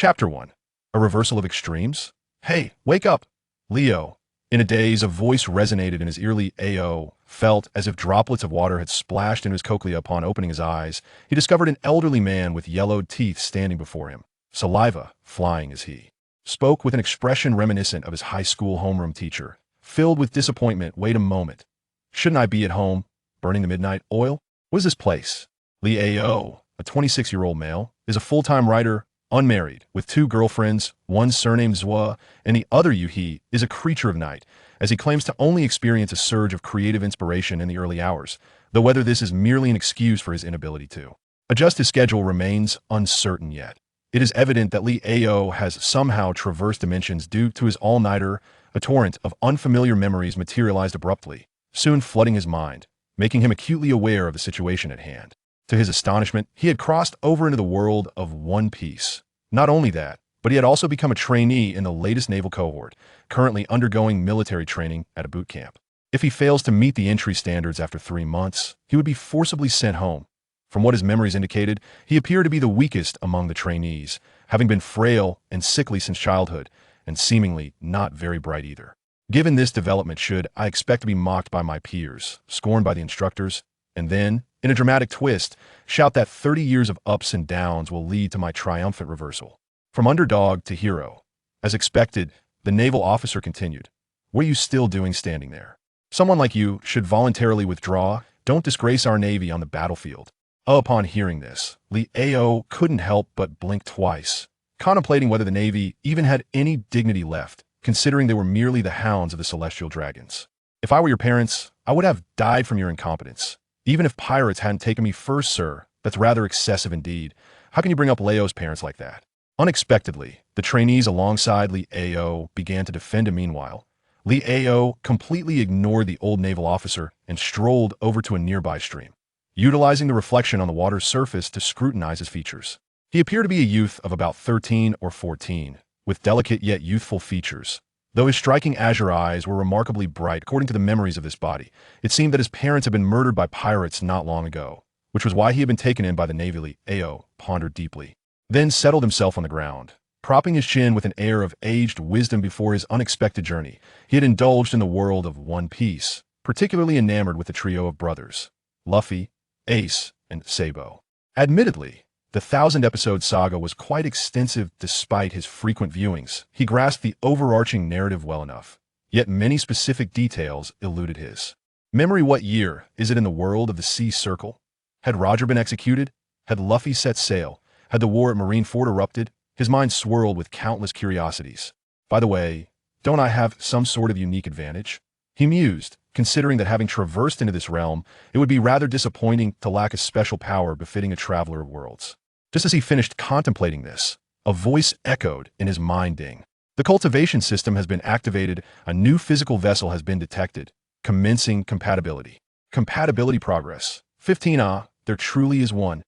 Chapter 1. A Reversal of Extremes? Hey, wake up! Leo. In a daze, a voice resonated in his early AO, felt as if droplets of water had splashed into his cochlea upon opening his eyes. He discovered an elderly man with yellowed teeth standing before him, saliva flying as he spoke with an expression reminiscent of his high school homeroom teacher. Filled with disappointment, wait a moment. Shouldn't I be at home, burning the midnight oil? What is this place? Leo, a 26-year-old male, is a full-time writer, unmarried, with 2 girlfriends, one surnamed Zwa, and the other Yuhi is a creature of night, as he claims to only experience a surge of creative inspiration in the early hours, though whether this is merely an excuse for his inability to adjust his schedule remains uncertain yet. It is evident that Leo has somehow traversed dimensions due to his all-nighter. A torrent of unfamiliar memories materialized abruptly, soon flooding his mind, making him acutely aware of the situation at hand. To his astonishment, he had crossed over into the world of One Piece. Not only that, but he had also become a trainee in the latest naval cohort, currently undergoing military training at a boot camp. If he fails to meet the entry standards after 3 months, he would be forcibly sent home. From what his memories indicated, he appeared to be the weakest among the trainees, having been frail and sickly since childhood, and seemingly not very bright either. Given this development, should I expect to be mocked by my peers, scorned by the instructors, and then, in a dramatic twist, shout that 30 years of ups and downs will lead to my triumphant reversal? From underdog to hero. As expected, the naval officer continued. What are you still doing standing there? Someone like you should voluntarily withdraw. Don't disgrace our Navy on the battlefield. Upon hearing this, Leo couldn't help but blink twice, contemplating whether the Navy even had any dignity left, considering they were merely the hounds of the celestial dragons. If I were your parents, I would have died from your incompetence. Even if pirates hadn't taken me first, sir, that's rather excessive indeed. How can you bring up Leo's parents like that? Unexpectedly, the trainees alongside Leo began to defend him. Meanwhile, Leo completely ignored the old naval officer and strolled over to a nearby stream, utilizing the reflection on the water's surface to scrutinize his features. He appeared to be a youth of about 13 or 14, with delicate yet youthful features. Though his striking azure eyes were remarkably bright according to the memories of this body, it seemed that his parents had been murdered by pirates not long ago, which was why he had been taken in by the Navy. Leo pondered deeply, then settled himself on the ground, propping his chin with an air of aged wisdom before his unexpected journey. He had indulged in the world of One Piece, particularly enamored with the trio of brothers, Luffy, Ace, and Sabo. Admittedly, the 1,000-episode saga was quite extensive despite his frequent viewings. He grasped the overarching narrative well enough, yet many specific details eluded his memory. What year is it in the world of the Sea Circle? Had Roger been executed? Had Luffy set sail? Had the war at Marineford erupted? His mind swirled with countless curiosities. By the way, don't I have some sort of unique advantage? He mused, considering that having traversed into this realm, it would be rather disappointing to lack a special power befitting a traveler of worlds. Just as he finished contemplating this, a voice echoed in his mind. Ding. The cultivation system has been activated. A new physical vessel has been detected. Commencing compatibility. Compatibility progress. 15. There truly is one.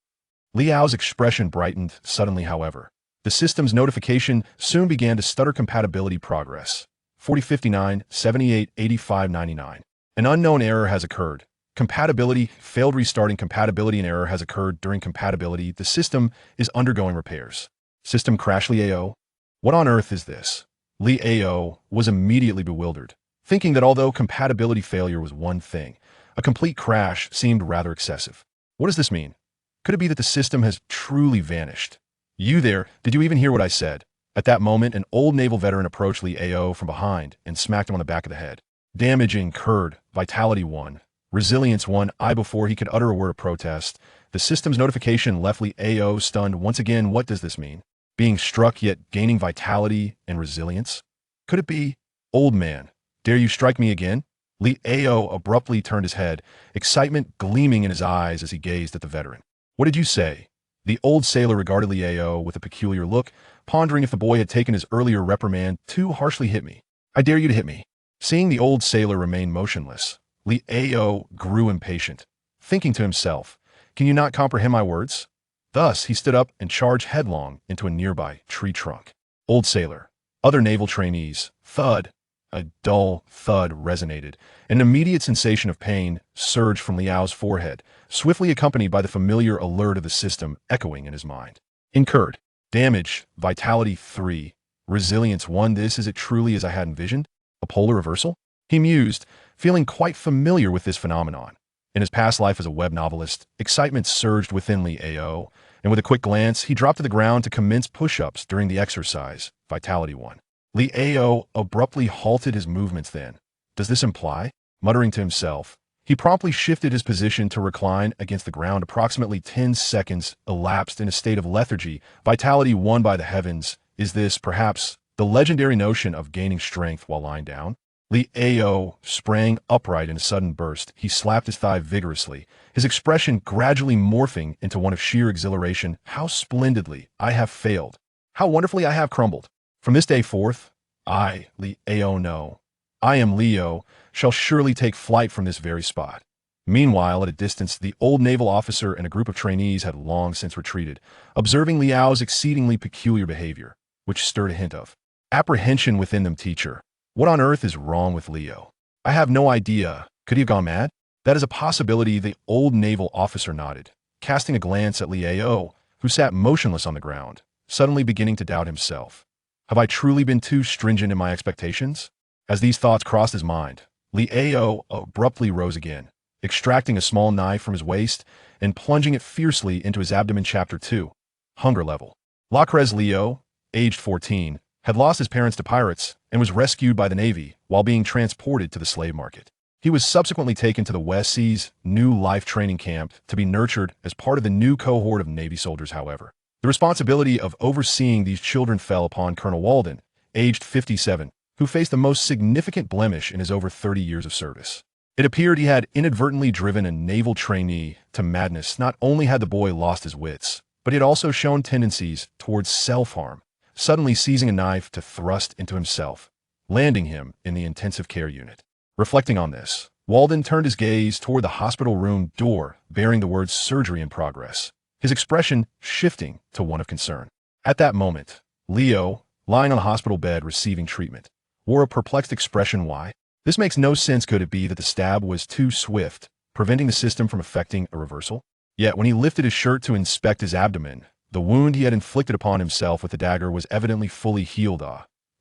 Leo's expression brightened suddenly, however. The system's notification soon began to stutter. Compatibility progress. 4059 78 85 99. An unknown error has occurred. Compatibility failed. Restarting compatibility. An error has occurred during compatibility. The system is undergoing repairs. System crash. Leo. What on earth is this? Leo was immediately bewildered, thinking that although compatibility failure was one thing, a complete crash seemed rather excessive. What does this mean? Could it be that the system has truly vanished? You there, did you even hear what I said? At that moment, an old naval veteran approached Leo from behind and smacked him on the back of the head. Damage incurred. Vitality 1. Resilience 1. Before he could utter a word of protest, the system's notification left Leo stunned once again. What does this mean? Being struck yet gaining vitality and resilience? Could it be? Old man, dare you strike me again? Leo abruptly turned his head, excitement gleaming in his eyes as he gazed at the veteran. What did you say? The old sailor regarded Leo with a peculiar look, pondering if the boy had taken his earlier reprimand too harshly. Hit me. I dare you to hit me. Seeing the old sailor remain motionless, Leo grew impatient, thinking to himself, can you not comprehend my words? Thus, he stood up and charged headlong into a nearby tree trunk. Old sailor. Other naval trainees. Thud. A dull thud resonated. An immediate sensation of pain surged from Leo's forehead, swiftly accompanied by the familiar alert of the system echoing in his mind. Incurred. Damage, vitality 3, resilience 1. This is it truly as I had envisioned? A polar reversal? He mused, feeling quite familiar with this phenomenon. In his past life as a web novelist, excitement surged within Leo, and with a quick glance, he dropped to the ground to commence push-ups during the exercise, vitality 1. Leo abruptly halted his movements then. Does this imply? Muttering to himself, he promptly shifted his position to recline against the ground. Approximately 10 seconds elapsed in a state of lethargy. Vitality 1. By the heavens, is this, perhaps, the legendary notion of gaining strength while lying down? Leo sprang upright in a sudden burst. He slapped his thigh vigorously, his expression gradually morphing into one of sheer exhilaration. How splendidly I have failed! How wonderfully I have crumbled! From this day forth, I, Leo, know. I am Leo, shall surely take flight from this very spot. Meanwhile, at a distance, the old naval officer and a group of trainees had long since retreated, observing Liao's exceedingly peculiar behavior, which stirred a hint of apprehension within them. Teacher, what on earth is wrong with Leo? I have no idea. Could he have gone mad? That is a possibility. The old naval officer nodded, casting a glance at Leo, who sat motionless on the ground, suddenly beginning to doubt himself. Have I truly been too stringent in my expectations? As these thoughts crossed his mind, Leo abruptly rose again, extracting a small knife from his waist and plunging it fiercely into his abdomen. Chapter 2. Hunger Level. Lockress Leo, aged 14, had lost his parents to pirates and was rescued by the Navy while being transported to the slave market. He was subsequently taken to the West Seas New Life Training Camp to be nurtured as part of the new cohort of Navy soldiers. However, the responsibility of overseeing these children fell upon Colonel Walden, aged 57, who faced the most significant blemish in his over 30 years of service. It appeared he had inadvertently driven a naval trainee to madness. Not only had the boy lost his wits, but he had also shown tendencies towards self-harm, suddenly seizing a knife to thrust into himself, landing him in the intensive care unit. Reflecting on this, Walden turned his gaze toward the hospital room door bearing the words surgery in progress, his expression shifting to one of concern. At that moment, Leo, lying on a hospital bed receiving treatment, wore a perplexed expression. Why? This makes no sense. Could it be that the stab was too swift, preventing the system from effecting a reversal? Yet when he lifted his shirt to inspect his abdomen, the wound he had inflicted upon himself with the dagger was evidently fully healed.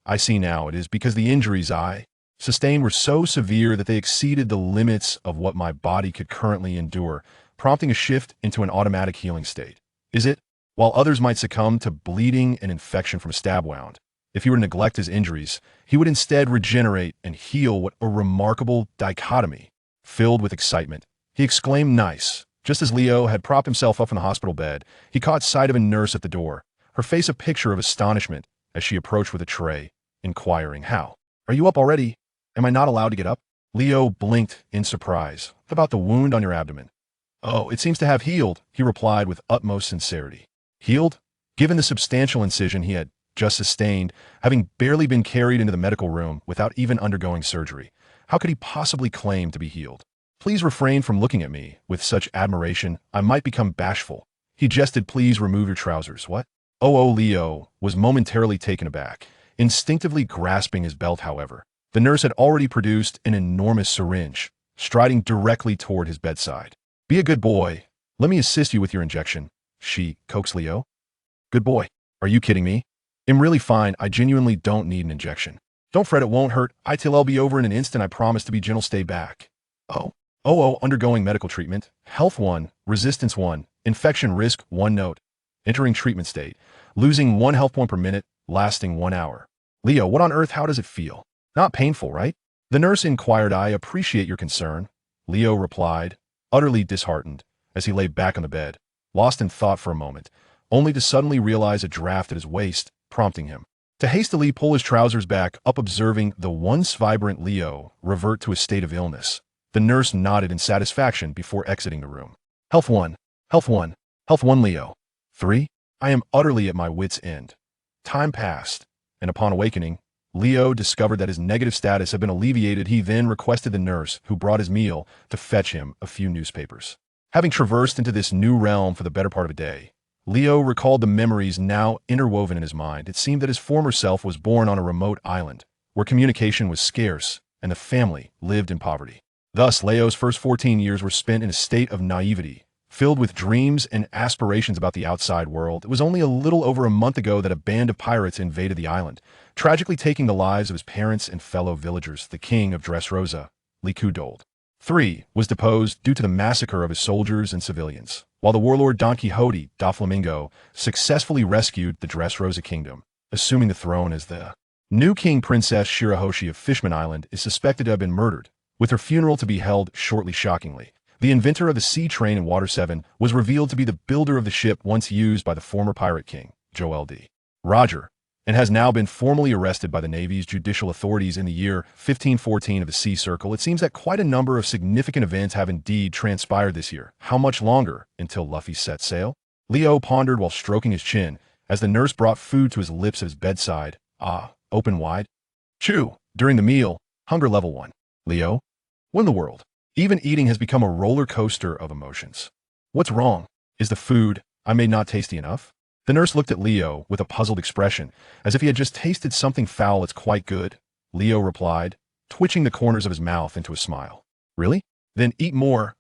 I see now. It is because the injuries I sustained were so severe that they exceeded the limits of what my body could currently endure, prompting a shift into an automatic healing state. Is it? While others might succumb to bleeding and infection from a stab wound, if he were to neglect his injuries, he would instead regenerate and heal. What a remarkable dichotomy. Filled with excitement, he exclaimed, "Nice." Just as Leo had propped himself up in the hospital bed, he caught sight of a nurse at the door, her face a picture of astonishment as she approached with a tray, inquiring, "How? Are you up already? Am I not allowed to get up?" Leo blinked in surprise. "What about the wound on your abdomen?" "Oh, it seems to have healed," he replied with utmost sincerity. Healed? Given the substantial incision he had just sustained, having barely been carried into the medical room without even undergoing surgery, how could he possibly claim to be healed? "Please refrain from looking at me with such admiration. I might become bashful." He jested. "Please remove your trousers." "What?" Oh, Leo was momentarily taken aback, instinctively grasping his belt. However, the nurse had already produced an enormous syringe, striding directly toward his bedside. "Be a good boy. Let me assist you with your injection," she coaxed Leo. "Good boy. Are you kidding me? I'm really fine. I genuinely don't need an injection." "Don't fret, it won't hurt. I'll be over in an instant. I promise to be gentle. Stay back." Undergoing medical treatment. Health 1, resistance 1, infection risk 1 note. Entering treatment state. Losing 1 health point per minute, lasting 1 hour. "Leo, what on earth? How does it feel? Not painful, right?" the nurse inquired. "I appreciate your concern," Leo replied, utterly disheartened, as he lay back on the bed, lost in thought for a moment, only to suddenly realize a draft at his waist, prompting him to hastily pull his trousers back up. Observing the once vibrant Leo revert to a state of illness, the nurse nodded in satisfaction before exiting the room. Health 1, Health 1, Health 1 Leo. 3. I am utterly at my wit's end. Time passed, and upon awakening, Leo discovered that his negative status had been alleviated. He then requested the nurse who brought his meal to fetch him a few newspapers. Having traversed into this new realm for the better part of a day, Leo recalled the memories now interwoven in his mind. It seemed that his former self was born on a remote island, where communication was scarce and the family lived in poverty. Thus, Leo's first 14 years were spent in a state of naivety, filled with dreams and aspirations about the outside world. It was only a little over a month ago that a band of pirates invaded the island, tragically taking the lives of his parents and fellow villagers. The king of Dressrosa, Licudold III, was deposed due to the massacre of his soldiers and civilians, while the warlord Don Quixote da Flamingo successfully rescued the Dressrosa kingdom, assuming the throne as the new king. Princess Shirahoshi of Fishman Island is suspected to have been murdered, with her funeral to be held shortly. Shockingly, the inventor of the sea train in Water 7 was revealed to be the builder of the ship once used by the former pirate king, Joel D. Roger, and has now been formally arrested by the Navy's judicial authorities in the year 1514 of the Sea Circle. It seems that quite a number of significant events have indeed transpired this year. How much longer until Luffy set sail? Leo pondered while stroking his chin as the nurse brought food to his lips at his bedside. Open wide. Chew. During the meal, hunger level 1. Leo, what in the world? Even eating has become a roller coaster of emotions. What's wrong? Is the food I made not tasty enough? The nurse looked at Leo with a puzzled expression, as if he had just tasted something foul that's quite good. Leo replied, twitching the corners of his mouth into a smile. Really? Then eat more.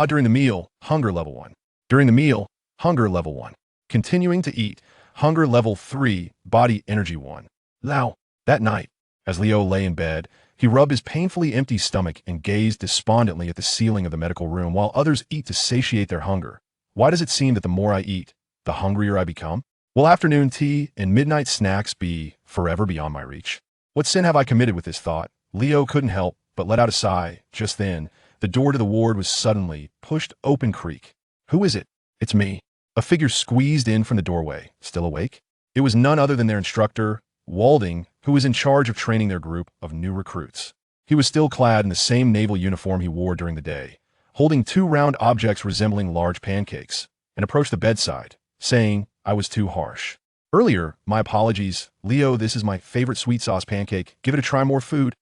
During the meal, hunger level 1. During the meal, hunger level 1. Continuing to eat, hunger level 3, body energy 1. Now, that night, as Leo lay in bed, he rubbed his painfully empty stomach and gazed despondently at the ceiling of the medical room while others eat to satiate their hunger. Why does it seem that the more I eat, the hungrier I become? Will afternoon tea and midnight snacks be forever beyond my reach? What sin have I committed with this thought? Leo couldn't help but let out a sigh. Just then, the door to the ward was suddenly pushed open. Creak. Who is it? It's me. A figure squeezed in from the doorway. Still awake? It was none other than their instructor, Walding, who was in charge of training their group of new recruits. He was still clad in the same naval uniform he wore during the day, holding 2 round objects resembling large pancakes, and approached the bedside, saying, I was too harsh. Earlier, my apologies. Leo, this is my favorite sweet sauce pancake. Give it a try. More food.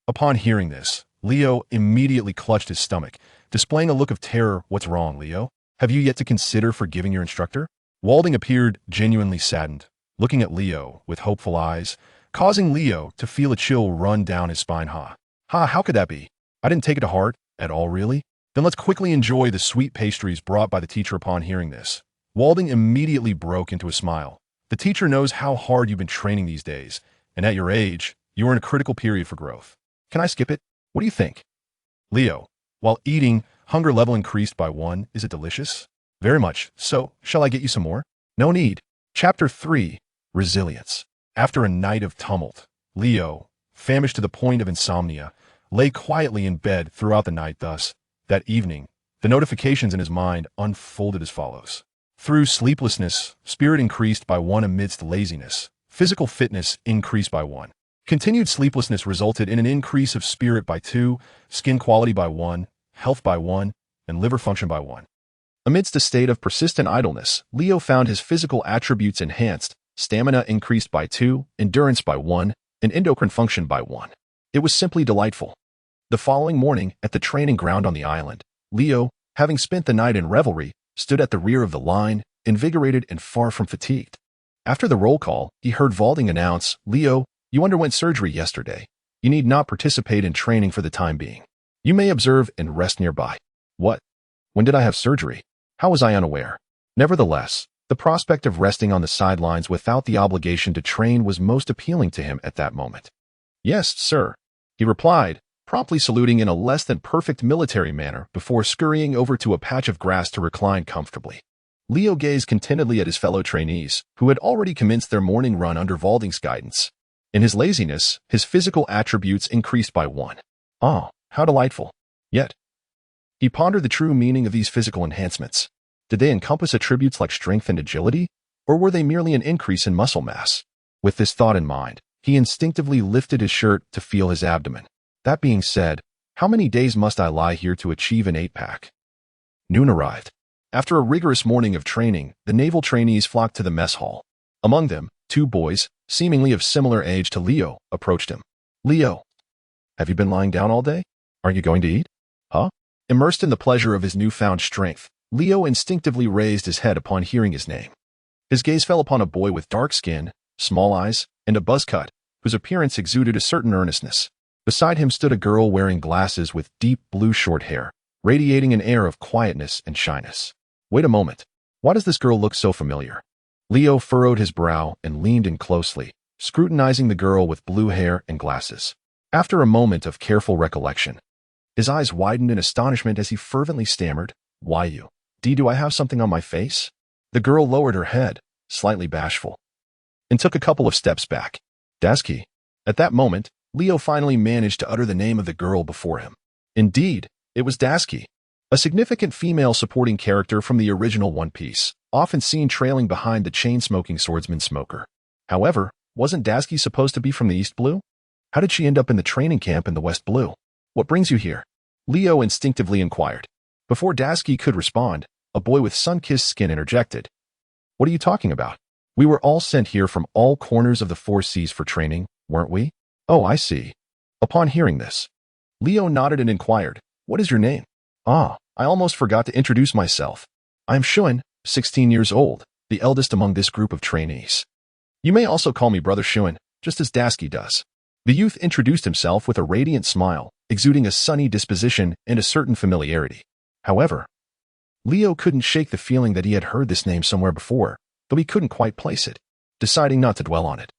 Upon hearing this, Leo immediately clutched his stomach, displaying a look of terror. What's wrong, Leo? Have you yet to consider forgiving your instructor? Walding appeared genuinely saddened, looking at Leo with hopeful eyes, causing Leo to feel a chill run down his spine. How could that be? I didn't take it to heart at all, really? Then let's quickly enjoy the sweet pastries brought by the teacher. Upon hearing this, Walding immediately broke into a smile. The teacher knows how hard you've been training these days, and at your age, you are in a critical period for growth. Can I skip it? What do you think? Leo, while eating, hunger level increased by 1. Is it delicious? Very much. So, shall I get you some more? No need. Chapter 3. Resilience. After a night of tumult, Leo, famished to the point of insomnia, lay quietly in bed throughout the night. Thus, that evening, the notifications in his mind unfolded as follows. Through sleeplessness, spirit increased by 1 amidst laziness. Physical fitness increased by 1. Continued sleeplessness resulted in an increase of spirit by 2, skin quality by 1, health by 1, and liver function by 1. Amidst a state of persistent idleness, Leo found his physical attributes enhanced. Stamina increased by 2, endurance by 1, and endocrine function by 1. It was simply delightful. The following morning, at the training ground on the island, Leo, having spent the night in revelry, stood at the rear of the line, invigorated and far from fatigued. After the roll call, he heard Walding announce, Leo, you underwent surgery yesterday. You need not participate in training for the time being. You may observe and rest nearby. What? When did I have surgery? How was I unaware? Nevertheless, the prospect of resting on the sidelines without the obligation to train was most appealing to him at that moment. Yes, sir, he replied, promptly saluting in a less than perfect military manner before scurrying over to a patch of grass to recline comfortably. Leo gazed contentedly at his fellow trainees, who had already commenced their morning run under Walding's guidance. In his laziness, his physical attributes increased by 1. Oh, how delightful. Yet, he pondered the true meaning of these physical enhancements. Did they encompass attributes like strength and agility, or were they merely an increase in muscle mass? With this thought in mind, he instinctively lifted his shirt to feel his abdomen. That being said, how many days must I lie here to achieve an 8-pack? Noon arrived. After a rigorous morning of training, the naval trainees flocked to the mess hall. Among them, 2 boys, seemingly of similar age to Leo, approached him. Leo, have you been lying down all day? Aren't you going to eat? Huh? Immersed in the pleasure of his newfound strength, Leo instinctively raised his head upon hearing his name. His gaze fell upon a boy with dark skin, small eyes, and a buzz cut, whose appearance exuded a certain earnestness. Beside him stood a girl wearing glasses with deep blue short hair, radiating an air of quietness and shyness. Wait a moment. Why does this girl look so familiar? Leo furrowed his brow and leaned in closely, scrutinizing the girl with blue hair and glasses. After a moment of careful recollection, his eyes widened in astonishment as he fervently stammered, "Why you? Do I have something on my face?" The girl lowered her head, slightly bashful, and took a couple of steps back. "Dasky." At that moment, Leo finally managed to utter the name of the girl before him. Indeed, it was Dasky, a significant female supporting character from the original One Piece, often seen trailing behind the chain-smoking swordsman Smoker. However, wasn't Dasky supposed to be from the East Blue? How did she end up in the training camp in the West Blue? "What brings you here?" Leo instinctively inquired. Before Dasky could respond, a boy with sun-kissed skin interjected. "What are you talking about? We were all sent here from all corners of the Four Seas for training, weren't we?" "Oh, I see." Upon hearing this, Leo nodded and inquired, "What is your name?" "Ah, I almost forgot to introduce myself. I am Shuen, 16 years old, the eldest among this group of trainees. You may also call me Brother Shuen, just as Dasky does." The youth introduced himself with a radiant smile, exuding a sunny disposition and a certain familiarity. However, Leo couldn't shake the feeling that he had heard this name somewhere before, though he couldn't quite place it, deciding not to dwell on it.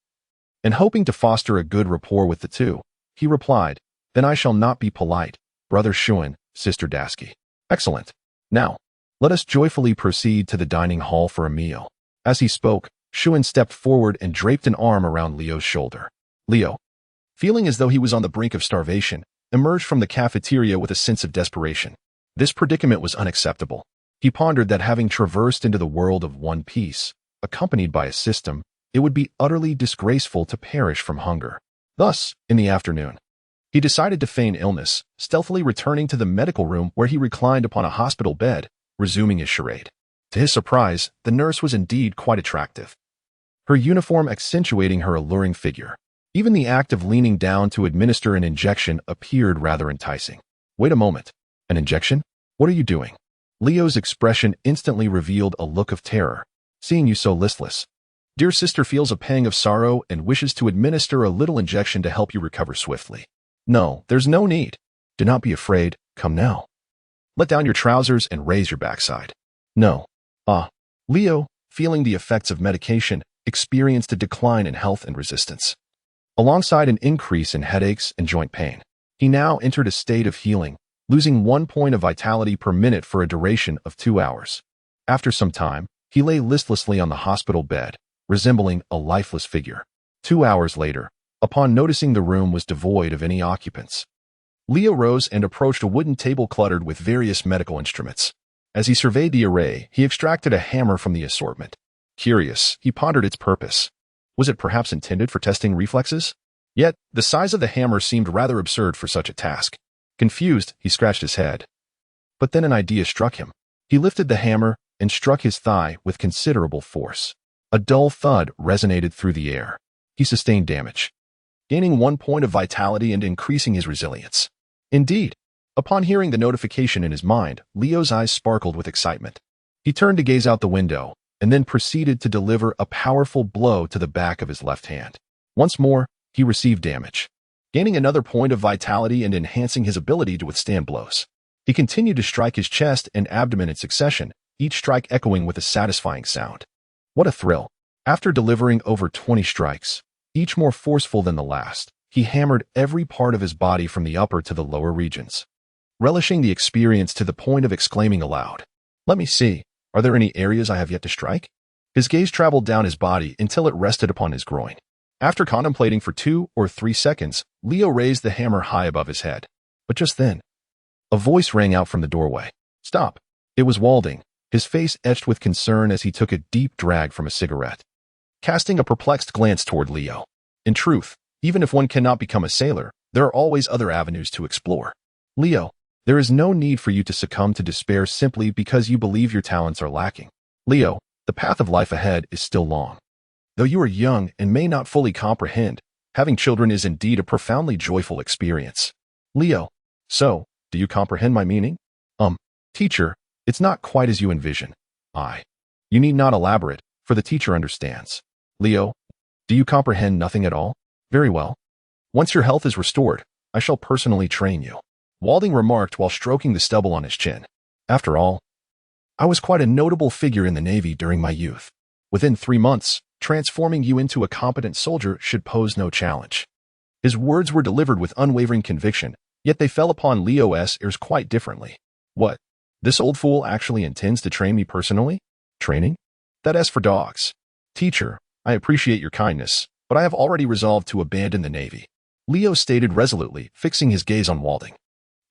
And hoping to foster a good rapport with the two, he replied, "Then I shall not be polite, Brother Shuen, Sister Dasky." "Excellent. Now, let us joyfully proceed to the dining hall for a meal." As he spoke, Shuen stepped forward and draped an arm around Leo's shoulder. Leo, feeling as though he was on the brink of starvation, emerged from the cafeteria with a sense of desperation. This predicament was unacceptable. He pondered that having traversed into the world of One Piece, accompanied by a system, it would be utterly disgraceful to perish from hunger. Thus, in the afternoon, he decided to feign illness, stealthily returning to the medical room where he reclined upon a hospital bed, resuming his charade. To his surprise, the nurse was indeed quite attractive, her uniform accentuating her alluring figure. Even the act of leaning down to administer an injection appeared rather enticing. "Wait a moment. An injection? What are you doing?" Leo's expression instantly revealed a look of terror. "Seeing you so listless. Dear sister feels a pang of sorrow and wishes to administer a little injection to help you recover swiftly." "No, there's no need. Do not be afraid. Come now. Let down your trousers and raise your backside." "No." "Ah." Leo, feeling the effects of medication, experienced a decline in health and resistance, alongside an increase in headaches and joint pain. He now entered a state of healing, losing 1 point of vitality per minute for a duration of 2 hours. After some time, he lay listlessly on the hospital bed, resembling a lifeless figure. 2 hours later, upon noticing the room was devoid of any occupants, Leo rose and approached a wooden table cluttered with various medical instruments. As he surveyed the array, he extracted a hammer from the assortment. Curious, he pondered its purpose. Was it perhaps intended for testing reflexes? Yet, the size of the hammer seemed rather absurd for such a task. Confused, he scratched his head. But then an idea struck him. He lifted the hammer and struck his thigh with considerable force. A dull thud resonated through the air. He sustained damage, gaining 1 point of vitality and increasing his resilience. Indeed, upon hearing the notification in his mind, Leo's eyes sparkled with excitement. He turned to gaze out the window, and then proceeded to deliver a powerful blow to the back of his left hand. Once more, he received damage, gaining another point of vitality and enhancing his ability to withstand blows. He continued to strike his chest and abdomen in succession, each strike echoing with a satisfying sound. What a thrill! After delivering over 20 strikes, each more forceful than the last, he hammered every part of his body from the upper to the lower regions, relishing the experience to the point of exclaiming aloud, "Let me see. Are there any areas I have yet to strike?" His gaze traveled down his body until it rested upon his groin. After contemplating for 2 or 3 seconds, Leo raised the hammer high above his head. But just then, a voice rang out from the doorway. "Stop." It was Walding, his face etched with concern as he took a deep drag from a cigarette, casting a perplexed glance toward Leo. In truth, even if one cannot become a sailor, there are always other avenues to explore. "Leo, there is no need for you to succumb to despair simply because you believe your talents are lacking. Leo, the path of life ahead is still long. Though you are young and may not fully comprehend, having children is indeed a profoundly joyful experience." "Leo, so, do you comprehend my meaning?" Teacher, it's not quite as you envision." You need not elaborate, for the teacher understands." "Leo, do you comprehend nothing at all? Very well. Once your health is restored, I shall personally train you," Walding remarked while stroking the stubble on his chin. After all, I was quite a notable figure in the Navy during my youth. Within 3 months, transforming you into a competent soldier should pose no challenge. His words were delivered with unwavering conviction, yet they fell upon Leo's ears quite differently. What? This old fool actually intends to train me personally? Training? That S for dogs. Teacher, I appreciate your kindness, but I have already resolved to abandon the Navy. Leo stated resolutely, fixing his gaze on Walding.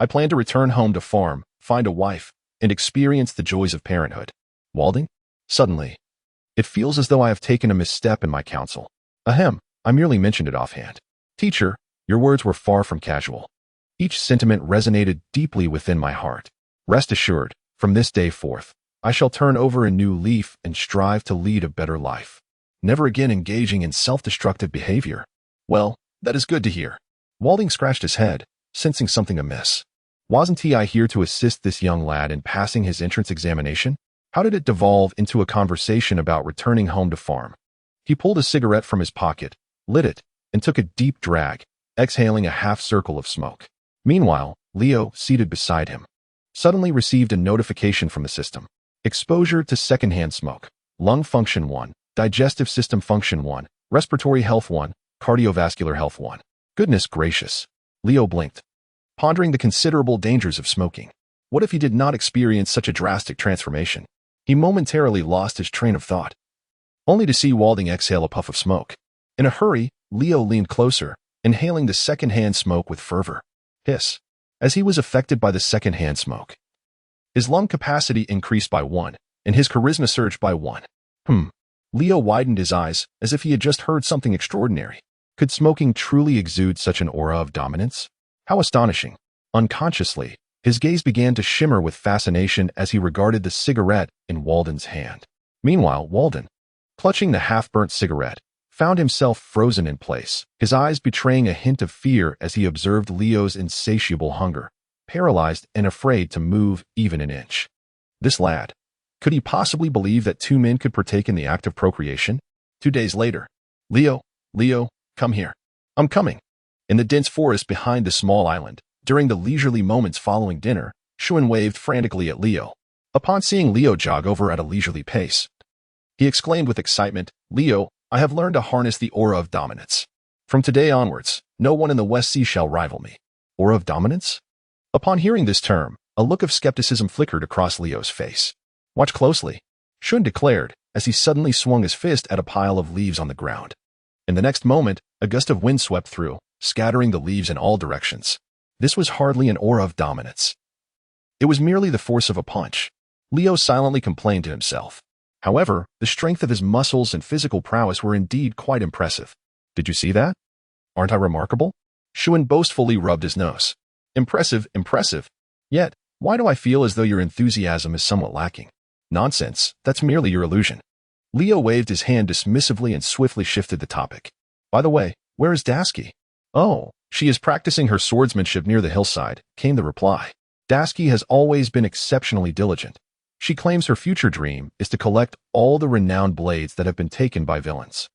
I plan to return home to farm, find a wife, and experience the joys of parenthood. Walding? Suddenly, it feels as though I have taken a misstep in my counsel. Ahem, I merely mentioned it offhand. Teacher, your words were far from casual. Each sentiment resonated deeply within my heart. Rest assured, from this day forth, I shall turn over a new leaf and strive to lead a better life, never again engaging in self-destructive behavior. Well, that is good to hear. Walding scratched his head, sensing something amiss. Wasn't I here to assist this young lad in passing his entrance examination? How did it devolve into a conversation about returning home to farm? He pulled a cigarette from his pocket, lit it, and took a deep drag, exhaling a half-circle of smoke. Meanwhile, Leo, seated beside him, suddenly received a notification from the system. Exposure to secondhand smoke. Lung function 1, digestive system function 1, respiratory health 1, cardiovascular health 1. Goodness gracious. Leo blinked, pondering the considerable dangers of smoking. What if he did not experience such a drastic transformation? He momentarily lost his train of thought, only to see Walding exhale a puff of smoke. In a hurry, Leo leaned closer, inhaling the second-hand smoke with fervor. Hiss. As he was affected by the second-hand smoke, his lung capacity increased by 1, and his charisma surged by 1. Leo widened his eyes, as if he had just heard something extraordinary. Could smoking truly exude such an aura of dominance? How astonishing. Unconsciously, his gaze began to shimmer with fascination as he regarded the cigarette in Walden's hand. Meanwhile, Walden, clutching the half-burnt cigarette, found himself frozen in place, his eyes betraying a hint of fear as he observed Leo's insatiable hunger, paralyzed and afraid to move even an inch. This lad, could he possibly believe that 2 men could partake in the act of procreation? 2 days later. Leo, come here. I'm coming. In the dense forest behind the small island, during the leisurely moments following dinner, Shuan waved frantically at Leo. Upon seeing Leo jog over at a leisurely pace, he exclaimed with excitement, Leo, I have learned to harness the aura of dominance. From today onwards, no one in the West Sea shall rival me. Aura of dominance? Upon hearing this term, a look of skepticism flickered across Leo's face. Watch closely, Shun declared, as he suddenly swung his fist at a pile of leaves on the ground. In the next moment, a gust of wind swept through, scattering the leaves in all directions. This was hardly an aura of dominance. It was merely the force of a punch. Leo silently complained to himself. However, the strength of his muscles and physical prowess were indeed quite impressive. Did you see that? Aren't I remarkable? Shuan boastfully rubbed his nose. Impressive. Yet, why do I feel as though your enthusiasm is somewhat lacking? Nonsense, that's merely your illusion. Leo waved his hand dismissively and swiftly shifted the topic. By the way, where is Dasky? Oh, she is practicing her swordsmanship near the hillside, came the reply. Dasky has always been exceptionally diligent. She claims her future dream is to collect all the renowned blades that have been taken by villains.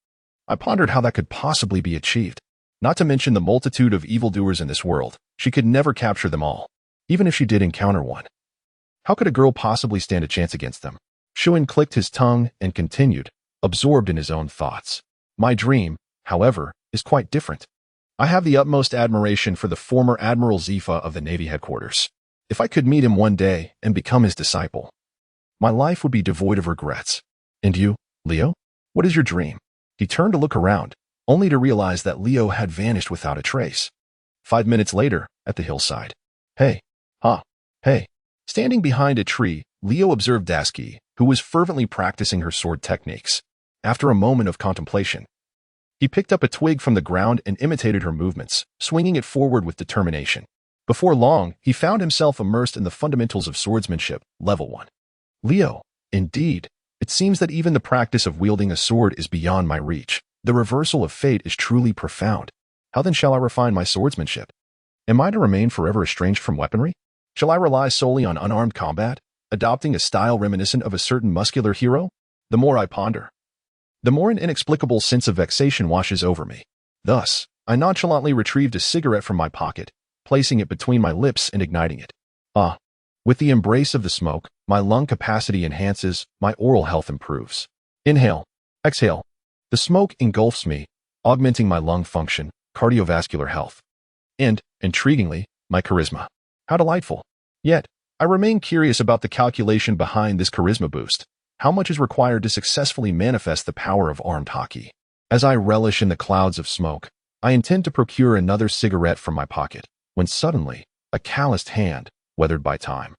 I pondered how that could possibly be achieved. Not to mention the multitude of evildoers in this world, she could never capture them all, even if she did encounter one. How could a girl possibly stand a chance against them? Shuan clicked his tongue and continued, absorbed in his own thoughts. My dream, however, is quite different. I have the utmost admiration for the former Admiral Zifa of the Navy headquarters. If I could meet him one day and become his disciple, my life would be devoid of regrets. And you, Leo? What is your dream? He turned to look around, only to realize that Leo had vanished without a trace. 5 minutes later, at the hillside. Hey. Standing behind a tree, Leo observed Dasky, who was fervently practicing her sword techniques. After a moment of contemplation, he picked up a twig from the ground and imitated her movements, swinging it forward with determination. Before long, he found himself immersed in the fundamentals of swordsmanship, level 1. Leo, indeed, it seems that even the practice of wielding a sword is beyond my reach. The reversal of fate is truly profound. How then shall I refine my swordsmanship? Am I to remain forever estranged from weaponry? Shall I rely solely on unarmed combat, adopting a style reminiscent of a certain muscular hero? The more I ponder, the more an inexplicable sense of vexation washes over me. Thus, I nonchalantly retrieved a cigarette from my pocket, placing it between my lips and igniting it. With the embrace of the smoke, My lung capacity enhances, my oral health improves. Inhale, exhale. The smoke engulfs me, augmenting my lung function, cardiovascular health, and, intriguingly, my charisma. How delightful. Yet, I remain curious about the calculation behind this charisma boost. How much is required to successfully manifest the power of armed hockey? As I relish in the clouds of smoke, I intend to procure another cigarette from my pocket, when suddenly, a calloused hand, weathered by time,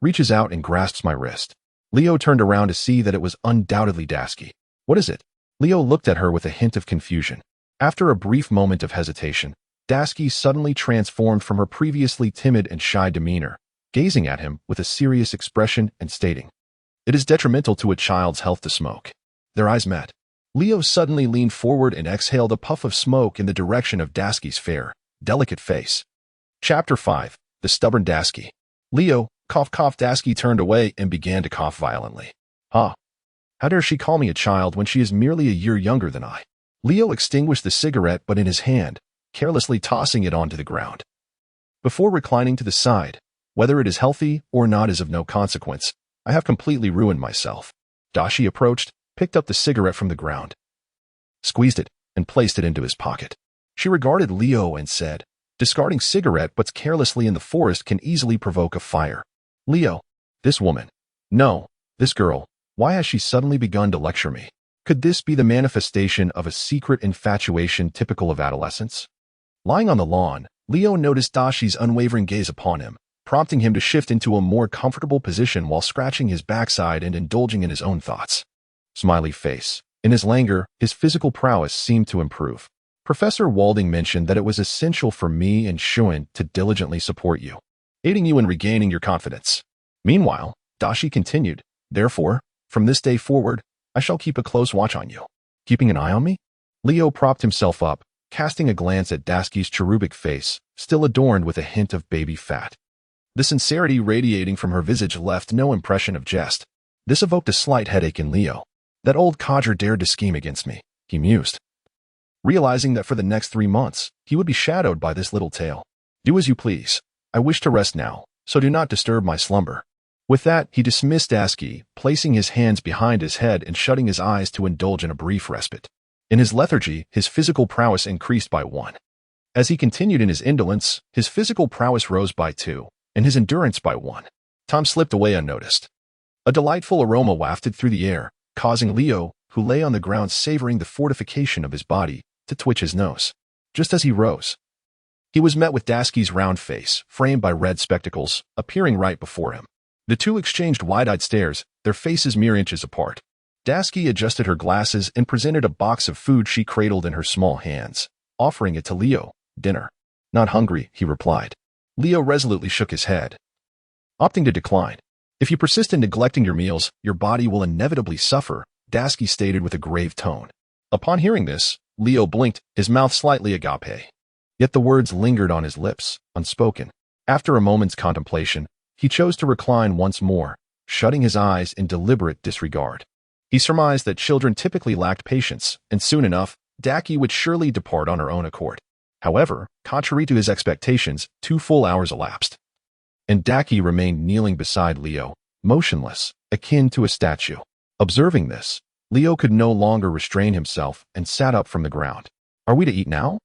reaches out and grasps my wrist. Leo turned around to see that it was undoubtedly Dasky. What is it? Leo looked at her with a hint of confusion. After a brief moment of hesitation, Dasky suddenly transformed from her previously timid and shy demeanor, gazing at him with a serious expression and stating, "It is detrimental to a child's health to smoke." Their eyes met. Leo suddenly leaned forward and exhaled a puff of smoke in the direction of Dasky's fair, delicate face. Chapter 5. The Stubborn Dasky. Leo, cough cough. Dasky turned away and began to cough violently. How dare she call me a child when she is merely a year younger than I? Leo extinguished the cigarette but in his hand, carelessly tossing it onto the ground. Before reclining to the side, whether it is healthy or not is of no consequence. I have completely ruined myself. Dashi approached, picked up the cigarette from the ground, squeezed it, and placed it into his pocket. She regarded Leo and said, "Discarding cigarette butts carelessly in the forest can easily provoke a fire." Leo, this woman. No, this girl. Why has she suddenly begun to lecture me? Could this be the manifestation of a secret infatuation typical of adolescence? Lying on the lawn, Leo noticed Dashi's unwavering gaze upon him, prompting him to shift into a more comfortable position while scratching his backside and indulging in his own thoughts. Smiley face. In his languor, his physical prowess seemed to improve. Professor Walding mentioned that it was essential for me and Shuan to diligently support you, aiding you in regaining your confidence. Meanwhile, Dashi continued, "Therefore, from this day forward, I shall keep a close watch on you." Keeping an eye on me? Leo propped himself up, casting a glance at Dasky's cherubic face, still adorned with a hint of baby fat. The sincerity radiating from her visage left no impression of jest. This evoked a slight headache in Leo. That old codger dared to scheme against me, he mused, realizing that for the next 3 months, he would be shadowed by this little tale. "Do as you please. I wish to rest now, so do not disturb my slumber." With that, he dismissed Dasky, placing his hands behind his head and shutting his eyes to indulge in a brief respite. In his lethargy, his physical prowess increased by 1. As he continued in his indolence, his physical prowess rose by 2, and his endurance by 1. Time slipped away unnoticed. A delightful aroma wafted through the air, causing Leo, who lay on the ground savoring the fortification of his body, to twitch his nose. Just as he rose, he was met with Dasky's round face, framed by red spectacles, appearing right before him. The two exchanged wide-eyed stares, their faces mere inches apart. Dasky adjusted her glasses and presented a box of food she cradled in her small hands, offering it to Leo. "Dinner." "Not hungry," he replied. Leo resolutely shook his head, opting to decline. "If you persist in neglecting your meals, your body will inevitably suffer," Dasky stated with a grave tone. Upon hearing this, Leo blinked, his mouth slightly agape. Yet the words lingered on his lips, unspoken. After a moment's contemplation, he chose to recline once more, shutting his eyes in deliberate disregard. He surmised that children typically lacked patience, and soon enough, Dasky would surely depart on her own accord. However, contrary to his expectations, 2 full hours elapsed, and Dasky remained kneeling beside Leo, motionless, akin to a statue. Observing this, Leo could no longer restrain himself and sat up from the ground. "Are we to eat now?"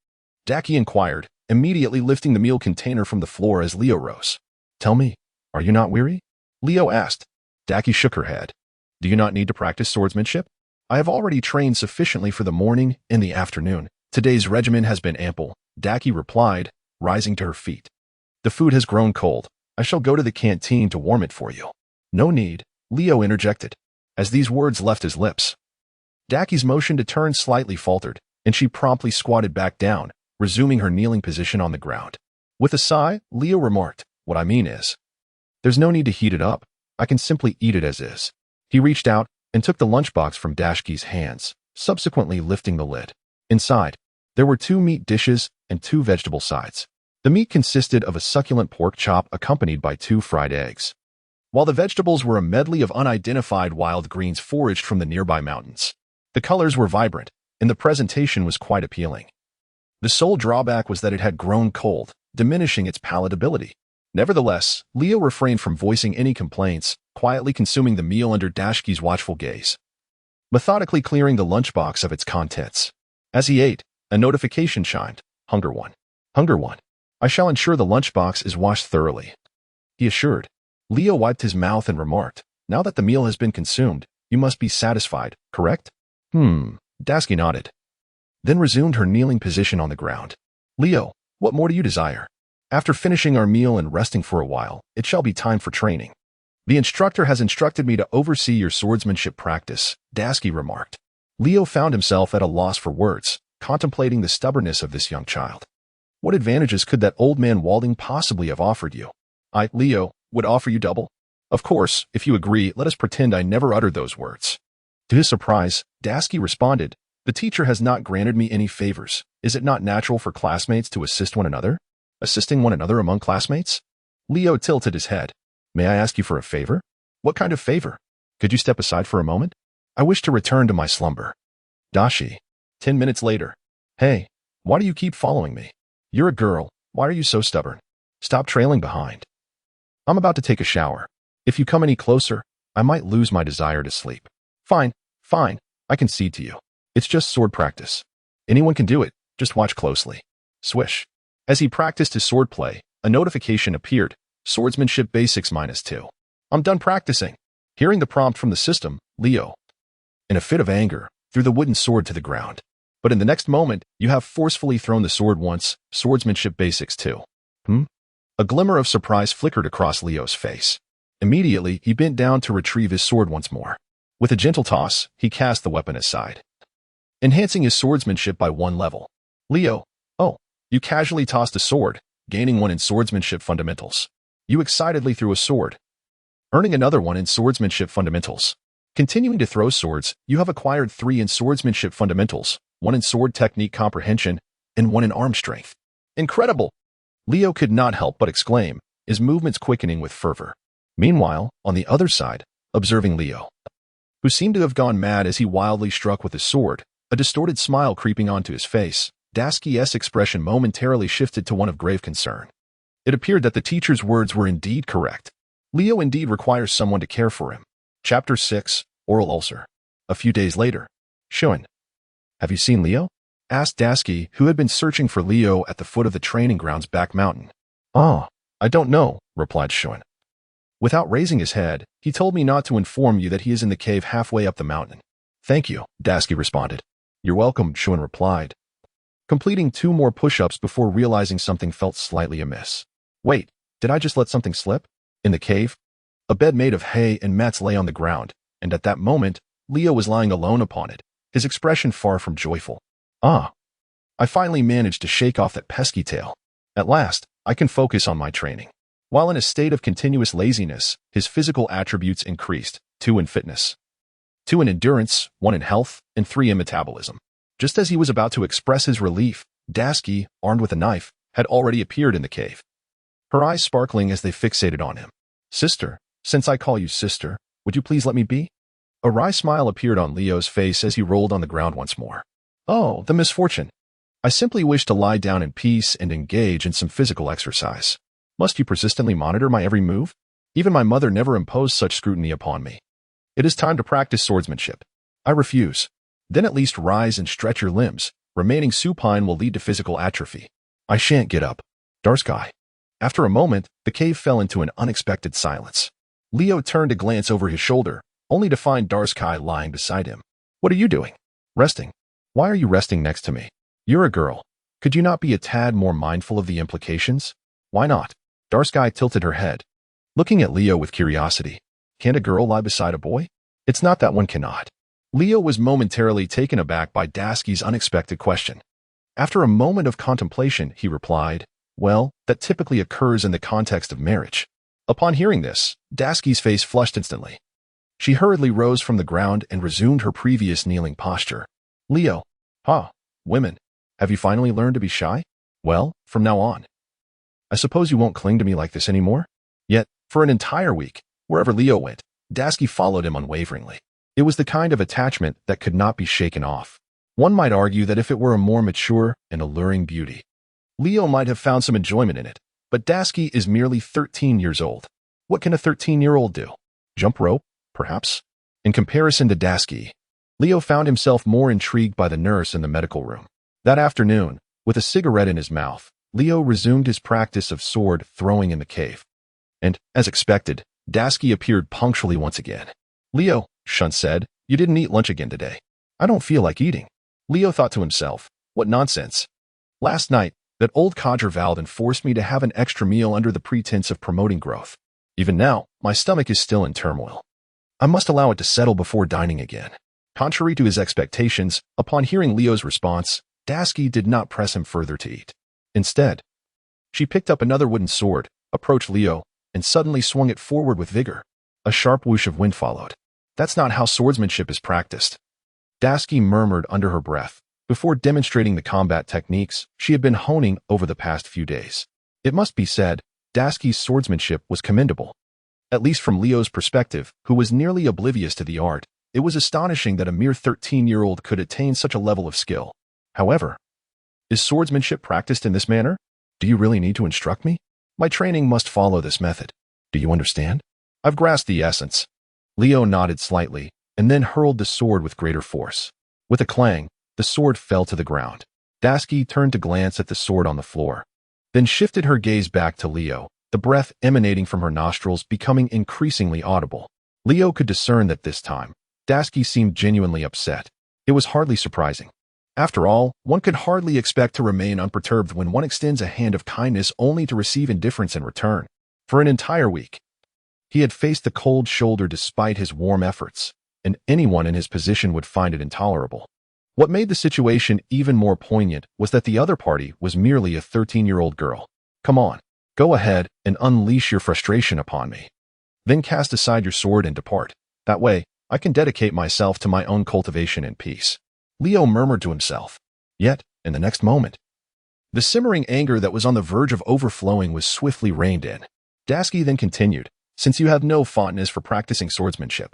Dasky inquired, immediately lifting the meal container from the floor as Leo rose. "Tell me, are you not weary?" Leo asked. Dasky shook her head. "Do you not need to practice swordsmanship? I have already trained sufficiently for the morning and the afternoon. Today's regimen has been ample," Dasky replied, rising to her feet. "The food has grown cold. I shall go to the canteen to warm it for you." "No need," Leo interjected. As these words left his lips, Dasky's motion to turn slightly faltered, and she promptly squatted back down, resuming her kneeling position on the ground. With a sigh, Leo remarked, "What I mean is, there's no need to heat it up. I can simply eat it as is." He reached out and took the lunchbox from Dasky's hands, subsequently lifting the lid. Inside, there were 2 meat dishes and 2 vegetable sides. The meat consisted of a succulent pork chop accompanied by 2 fried eggs, while the vegetables were a medley of unidentified wild greens foraged from the nearby mountains. The colors were vibrant, and the presentation was quite appealing. The sole drawback was that it had grown cold, diminishing its palatability. Nevertheless, Leo refrained from voicing any complaints, quietly consuming the meal under Dashki's watchful gaze, methodically clearing the lunchbox of its contents. As he ate, a notification chimed. Hunger one. Hunger one. I shall ensure the lunchbox is washed thoroughly, he assured. Leo wiped his mouth and remarked, now that the meal has been consumed, you must be satisfied, correct? Dashki nodded, then resumed her kneeling position on the ground. Leo, what more do you desire? After finishing our meal and resting for a while, it shall be time for training. The instructor has instructed me to oversee your swordsmanship practice, Dashki remarked. Leo found himself at a loss for words, contemplating the stubbornness of this young child. What advantages could that old man Walding possibly have offered you? I, Leo, would offer you double. Of course, if you agree, let us pretend I never uttered those words. To his surprise, Dashki responded, the teacher has not granted me any favors. Is it not natural for classmates to assist one another? Assisting one another among classmates? Leo tilted his head. May I ask you for a favor? What kind of favor? Could you step aside for a moment? I wish to return to my slumber. Dashi. 10 minutes later. Hey, why do you keep following me? You're a girl. Why are you so stubborn? Stop trailing behind. I'm about to take a shower. If you come any closer, I might lose my desire to sleep. Fine, I concede to you. It's just sword practice. Anyone can do it, just watch closely. Swish. As he practiced his swordplay, a notification appeared. Swordsmanship Basics -2. I'm done practicing. Hearing the prompt from the system, Leo, in a fit of anger, threw the wooden sword to the ground. But in the next moment, you have forcefully thrown the sword once, Swordsmanship Basics 2. A glimmer of surprise flickered across Leo's face. Immediately, he bent down to retrieve his sword once more. With a gentle toss, he cast the weapon aside, enhancing his swordsmanship by 1 level. Leo, you casually tossed a sword, gaining 1 in swordsmanship fundamentals. You excitedly threw a sword, earning another 1 in swordsmanship fundamentals. Continuing to throw swords, you have acquired 3 in swordsmanship fundamentals, 1 in sword technique comprehension, and 1 in arm strength. Incredible! Leo could not help but exclaim, his movements quickening with fervor. Meanwhile, on the other side, observing Leo, who seemed to have gone mad as he wildly struck with his sword, a distorted smile creeping onto his face, Dashki's expression momentarily shifted to one of grave concern. It appeared that the teacher's words were indeed correct. Leo indeed requires someone to care for him. Chapter 6, Oral Ulcer. A few days later. Shun. Have you seen Leo? Asked Dashki, who had been searching for Leo at the foot of the training ground's back mountain. I don't know, replied Shun. Without raising his head, he told me not to inform you that he is in the cave halfway up the mountain. Thank you, Dashki responded. You're welcome, Shun replied, completing 2 more push-ups before realizing something felt slightly amiss. Wait, did I just let something slip? In the cave, a bed made of hay and mats lay on the ground, and at that moment, Leo was lying alone upon it, his expression far from joyful. I finally managed to shake off that pesky tail. At last, I can focus on my training. While in a state of continuous laziness, his physical attributes increased, 2 in fitness, 2 in endurance, 1 in health, and 3 in metabolism. Just as he was about to express his relief, Dashki, armed with a knife, had already appeared in the cave, her eyes sparkling as they fixated on him. Sister, since I call you sister, would you please let me be? A wry smile appeared on Leo's face as he rolled on the ground once more. Oh, the misfortune. I simply wish to lie down in peace and engage in some physical exercise. Must you persistently monitor my every move? Even my mother never imposed such scrutiny upon me. It is time to practice swordsmanship. I refuse. Then at least rise and stretch your limbs. Remaining supine will lead to physical atrophy. I shan't get up. Darsky. After a moment, the cave fell into an unexpected silence. Leo turned to glance over his shoulder, only to find Darsky lying beside him. What are you doing? Resting. Why are you resting next to me? You're a girl. Could you not be a tad more mindful of the implications? Why not? Darsky tilted her head, looking at Leo with curiosity. Can't a girl lie beside a boy? It's not that one cannot. Leo was momentarily taken aback by Dashki's unexpected question. After a moment of contemplation, he replied, well, that typically occurs in the context of marriage. Upon hearing this, Dashki's face flushed instantly. She hurriedly rose from the ground and resumed her previous kneeling posture. Leo. Women. Have you finally learned to be shy? Well, from now on, I suppose you won't cling to me like this anymore? Yet, for an entire week, wherever Leo went, Dashki followed him unwaveringly. It was the kind of attachment that could not be shaken off. One might argue that if it were a more mature and alluring beauty, Leo might have found some enjoyment in it, but Dashki is merely 13 years old. What can a 13-year-old do? Jump rope, perhaps? In comparison to Dasky, Leo found himself more intrigued by the nurse in the medical room. That afternoon, with a cigarette in his mouth, Leo resumed his practice of sword throwing in the cave. And, as expected, Dasky appeared punctually once again. Leo, Shun said, you didn't eat lunch again today. I don't feel like eating. Leo thought to himself, what nonsense. Last night, that old codger vowed and forced me to have an extra meal under the pretense of promoting growth. Even now, my stomach is still in turmoil. I must allow it to settle before dining again. Contrary to his expectations, upon hearing Leo's response, Dasky did not press him further to eat. Instead, she picked up another wooden sword, approached Leo, and suddenly swung it forward with vigor. A sharp whoosh of wind followed. That's not how swordsmanship is practiced. Dasky murmured under her breath, before demonstrating the combat techniques she had been honing over the past few days. It must be said, Dasky's swordsmanship was commendable. At least from Leo's perspective, who was nearly oblivious to the art, it was astonishing that a mere 13-year-old could attain such a level of skill. However, is swordsmanship practiced in this manner? Do you really need to instruct me? My training must follow this method. Do you understand? I've grasped the essence. Leo nodded slightly, and then hurled the sword with greater force. With a clang, the sword fell to the ground. Dasky turned to glance at the sword on the floor, then shifted her gaze back to Leo, the breath emanating from her nostrils becoming increasingly audible. Leo could discern that this time, Dasky seemed genuinely upset. It was hardly surprising. After all, one could hardly expect to remain unperturbed when one extends a hand of kindness only to receive indifference in return. For an entire week, he had faced the cold shoulder despite his warm efforts, and anyone in his position would find it intolerable. What made the situation even more poignant was that the other party was merely a 13-year-old girl. Come on, go ahead and unleash your frustration upon me. Then cast aside your sword and depart. That way, I can dedicate myself to my own cultivation in peace. Leo murmured to himself. Yet, in the next moment, the simmering anger that was on the verge of overflowing was swiftly reined in. Dasky then continued, since you have no fondness for practicing swordsmanship,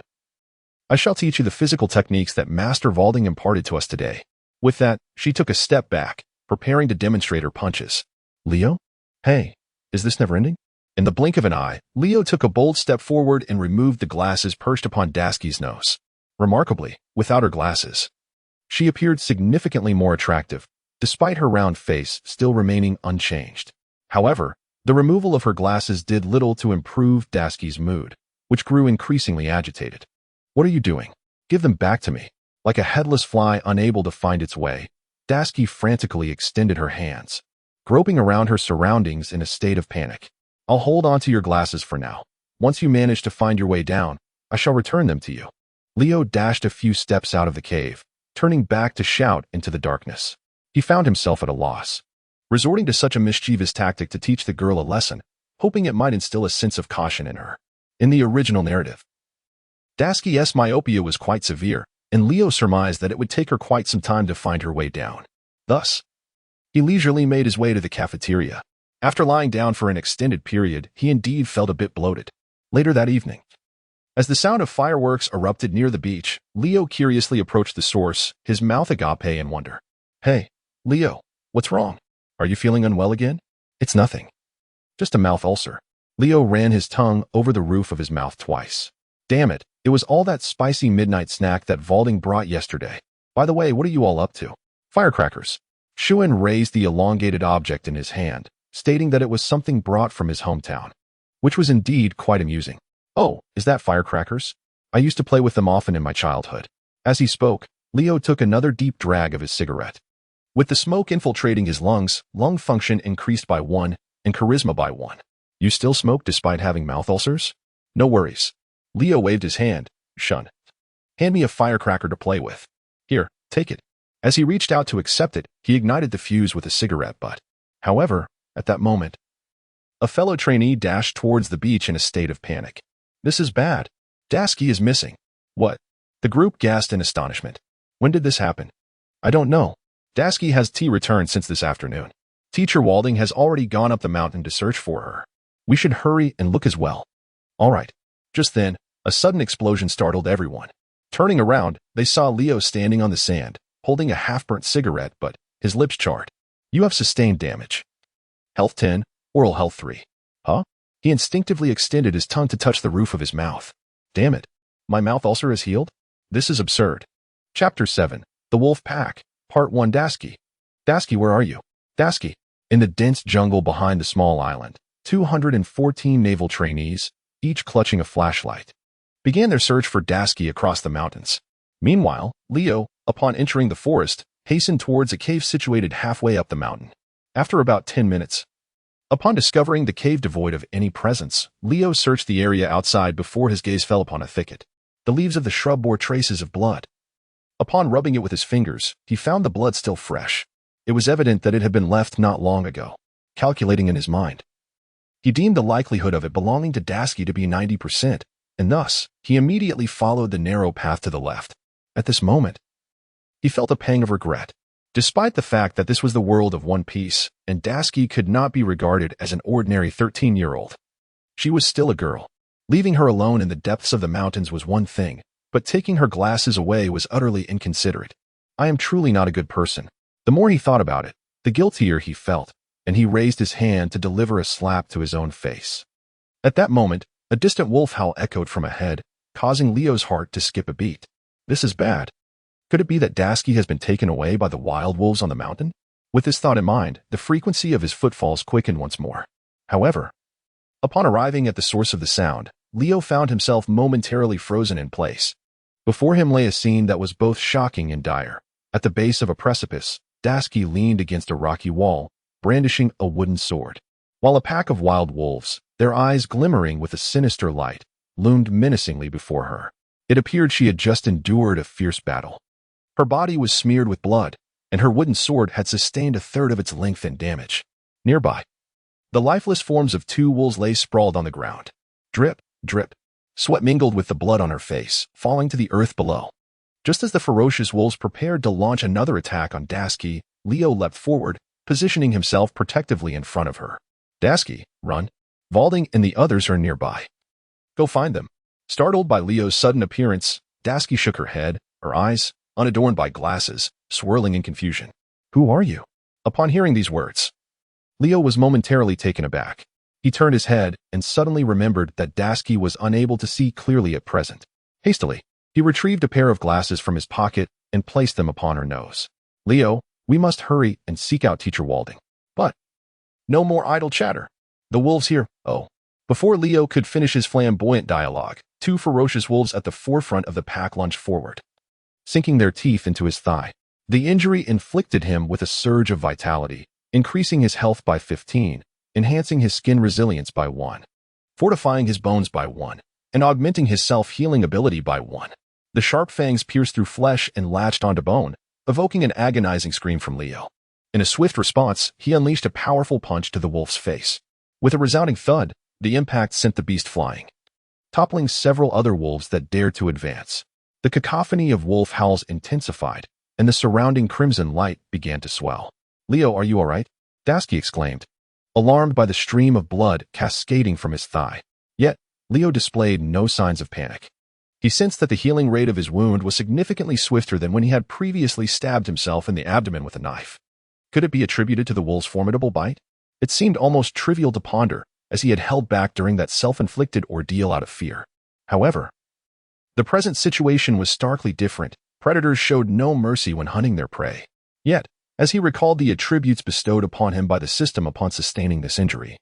I shall teach you the physical techniques that Master Valding imparted to us today. With that, she took a step back, preparing to demonstrate her punches. Leo? Hey, is this never ending? In the blink of an eye, Leo took a bold step forward and removed the glasses perched upon Dasky's nose. Remarkably, without her glasses, she appeared significantly more attractive, despite her round face still remaining unchanged. However, the removal of her glasses did little to improve Dasky's mood, which grew increasingly agitated. What are you doing? Give them back to me. Like a headless fly unable to find its way, Dasky frantically extended her hands, groping around her surroundings in a state of panic. I'll hold on to your glasses for now. Once you manage to find your way down, I shall return them to you. Leo dashed a few steps out of the cave, turning back to shout into the darkness. He found himself at a loss, resorting to such a mischievous tactic to teach the girl a lesson, hoping it might instill a sense of caution in her. In the original narrative, Dasky's myopia was quite severe, and Leo surmised that it would take her quite some time to find her way down. Thus, he leisurely made his way to the cafeteria. After lying down for an extended period, he indeed felt a bit bloated. Later that evening, as the sound of fireworks erupted near the beach, Leo curiously approached the source, his mouth agape in wonder. Hey, Leo, what's wrong? Are you feeling unwell again? It's nothing. Just a mouth ulcer. Leo ran his tongue over the roof of his mouth twice. Damn it, it was all that spicy midnight snack that Valding brought yesterday. By the way, what are you all up to? Firecrackers. Shuan raised the elongated object in his hand, stating that it was something brought from his hometown, which was indeed quite amusing. Oh, is that firecrackers? I used to play with them often in my childhood. As he spoke, Leo took another deep drag of his cigarette. With the smoke infiltrating his lungs, lung function increased by 1 and charisma by 1. You still smoke despite having mouth ulcers? No worries. Leo waved his hand. Shun. Hand me a firecracker to play with. Here, take it. As he reached out to accept it, he ignited the fuse with a cigarette butt. However, at that moment, a fellow trainee dashed towards the beach in a state of panic. This is bad. Dasky is missing. What? The group gasped in astonishment. When did this happen? I don't know. Dasky has returned since this afternoon. Teacher Walding has already gone up the mountain to search for her. We should hurry and look as well. All right. Just then, a sudden explosion startled everyone. Turning around, they saw Leo standing on the sand, holding a half-burnt cigarette, but his lips charred. You have sustained damage. Health 10, oral health 3. Huh? He instinctively extended his tongue to touch the roof of his mouth. Damn it. My mouth ulcer is healed? This is absurd. Chapter 7. The Wolf Pack. Part 1. Dasky. Dasky, where are you? Dasky. In the dense jungle behind the small island, 214 naval trainees, each clutching a flashlight, began their search for Dasky across the mountains. Meanwhile, Leo, upon entering the forest, hastened towards a cave situated halfway up the mountain. After about 10 minutes, upon discovering the cave devoid of any presence, Leo searched the area outside before his gaze fell upon a thicket. The leaves of the shrub bore traces of blood. Upon rubbing it with his fingers, he found the blood still fresh. It was evident that it had been left not long ago. Calculating in his mind, he deemed the likelihood of it belonging to Dasky to be 90%, and thus, he immediately followed the narrow path to the left. At this moment, he felt a pang of regret. Despite the fact that this was the world of One Piece, and Dasky could not be regarded as an ordinary 13-year-old, she was still a girl. Leaving her alone in the depths of the mountains was one thing, but taking her glasses away was utterly inconsiderate. I am truly not a good person. The more he thought about it, the guiltier he felt, and he raised his hand to deliver a slap to his own face. At that moment, a distant wolf howl echoed from ahead, causing Leo's heart to skip a beat. This is bad. Could it be that Dasky has been taken away by the wild wolves on the mountain? With this thought in mind, the frequency of his footfalls quickened once more. However, upon arriving at the source of the sound, Leo found himself momentarily frozen in place. Before him lay a scene that was both shocking and dire. At the base of a precipice, Dasky leaned against a rocky wall, brandishing a wooden sword, while a pack of wild wolves, their eyes glimmering with a sinister light, loomed menacingly before her. It appeared she had just endured a fierce battle. Her body was smeared with blood, and her wooden sword had sustained a third of its length and damage. Nearby, the lifeless forms of two wolves lay sprawled on the ground. Drip, drip. Sweat mingled with the blood on her face, falling to the earth below. Just as the ferocious wolves prepared to launch another attack on Dasky, Leo leapt forward, positioning himself protectively in front of her. Dasky, run. Valding and the others are nearby. Go find them. Startled by Leo's sudden appearance, Dasky shook her head, her eyes, unadorned by glasses, swirling in confusion. Who are you? Upon hearing these words, Leo was momentarily taken aback. He turned his head and suddenly remembered that Dasky was unable to see clearly at present. Hastily, he retrieved a pair of glasses from his pocket and placed them upon her nose. Leo, we must hurry and seek out Teacher Walding. But no more idle chatter. The wolves here. Oh. Before Leo could finish his flamboyant dialogue, two ferocious wolves at the forefront of the pack lunged forward, sinking their teeth into his thigh. The injury inflicted him with a surge of vitality, increasing his health by 15, enhancing his skin resilience by 1, fortifying his bones by 1, and augmenting his self-healing ability by 1. The sharp fangs pierced through flesh and latched onto bone, evoking an agonizing scream from Leo. In a swift response, he unleashed a powerful punch to the wolf's face. With a resounding thud, the impact sent the beast flying, toppling several other wolves that dared to advance. The cacophony of wolf howls intensified, and the surrounding crimson light began to swell. Leo, are you all right? Dasky exclaimed, alarmed by the stream of blood cascading from his thigh. Yet, Leo displayed no signs of panic. He sensed that the healing rate of his wound was significantly swifter than when he had previously stabbed himself in the abdomen with a knife. Could it be attributed to the wolf's formidable bite? It seemed almost trivial to ponder, as he had held back during that self-inflicted ordeal out of fear. However, the present situation was starkly different. Predators showed no mercy when hunting their prey. Yet, as he recalled the attributes bestowed upon him by the system upon sustaining this injury,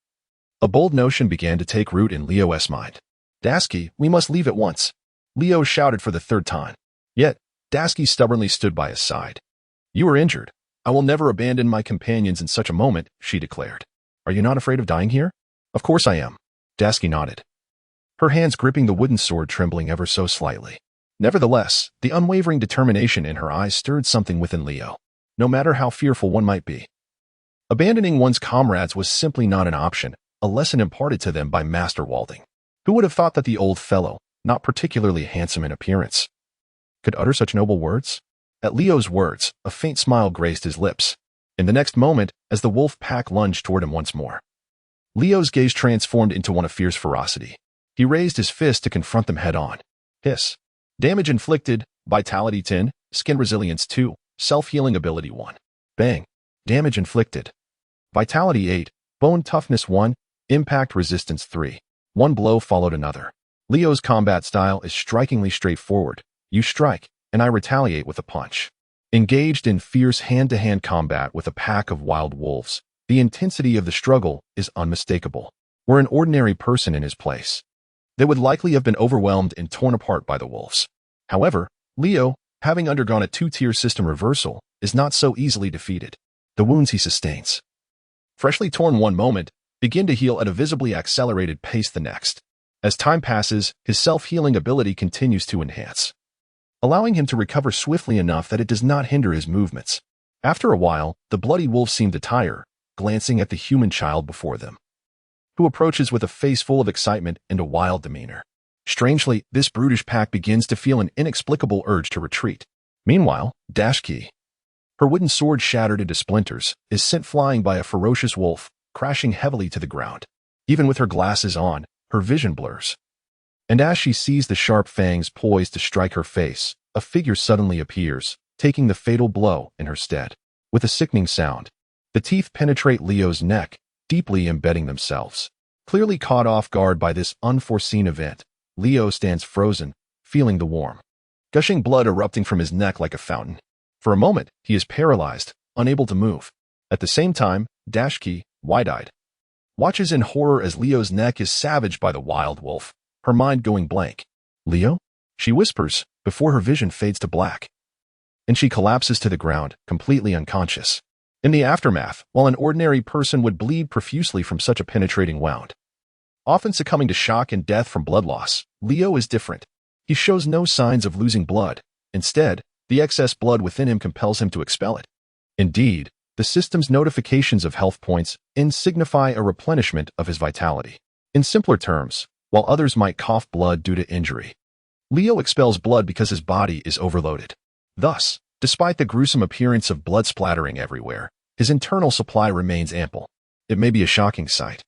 a bold notion began to take root in Leo's mind. Dasky, we must leave at once. Leo shouted for the third time. Yet, Dasky stubbornly stood by his side. You are injured. I will never abandon my companions in such a moment, she declared. Are you not afraid of dying here? Of course I am. Dasky nodded, her hands gripping the wooden sword trembling ever so slightly. Nevertheless, the unwavering determination in her eyes stirred something within Leo, no matter how fearful one might be. Abandoning one's comrades was simply not an option, a lesson imparted to them by Master Walding. Who would have thought that the old fellow, not particularly handsome in appearance, could utter such noble words? At Leo's words, a faint smile graced his lips. In the next moment, as the wolf pack lunged toward him once more, Leo's gaze transformed into one of fierce ferocity. He raised his fist to confront them head-on. Hiss. Damage inflicted, vitality 10, skin resilience 2, self-healing ability 1. Bang. Damage inflicted. Vitality 8, bone toughness 1, impact resistance 3. One blow followed another. Leo's combat style is strikingly straightforward. You strike, and I retaliate with a punch. Engaged in fierce hand-to-hand combat with a pack of wild wolves, the intensity of the struggle is unmistakable. Were an ordinary person in his place, they would likely have been overwhelmed and torn apart by the wolves. However, Leo, having undergone a two-tier system reversal, is not so easily defeated. The wounds he sustains, freshly torn one moment, begin to heal at a visibly accelerated pace the next. As time passes, his self-healing ability continues to enhance, allowing him to recover swiftly enough that it does not hinder his movements. After a while, the bloody wolves seem to tire, glancing at the human child before them, who approaches with a face full of excitement and a wild demeanor. Strangely, this brutish pack begins to feel an inexplicable urge to retreat. Meanwhile, Dashki, her wooden sword shattered into splinters, is sent flying by a ferocious wolf, crashing heavily to the ground. Even with her glasses on, her vision blurs. And as she sees the sharp fangs poised to strike her face, a figure suddenly appears, taking the fatal blow in her stead. With a sickening sound, the teeth penetrate Leo's neck, deeply embedding themselves. Clearly caught off guard by this unforeseen event, Leo stands frozen, feeling the warm, gushing blood erupting from his neck like a fountain. For a moment, he is paralyzed, unable to move. At the same time, Dashki, wide-eyed, watches in horror as Leo's neck is savaged by the wild wolf, her mind going blank. "Leo?" she whispers, before her vision fades to black, and she collapses to the ground, completely unconscious. In the aftermath, while an ordinary person would bleed profusely from such a penetrating wound, often succumbing to shock and death from blood loss, Leo is different. He shows no signs of losing blood. Instead, the excess blood within him compels him to expel it. Indeed, the system's notifications of health points signify a replenishment of his vitality. In simpler terms, while others might cough blood due to injury, Leo expels blood because his body is overloaded. Thus, despite the gruesome appearance of blood splattering everywhere, his internal supply remains ample. It may be a shocking sight,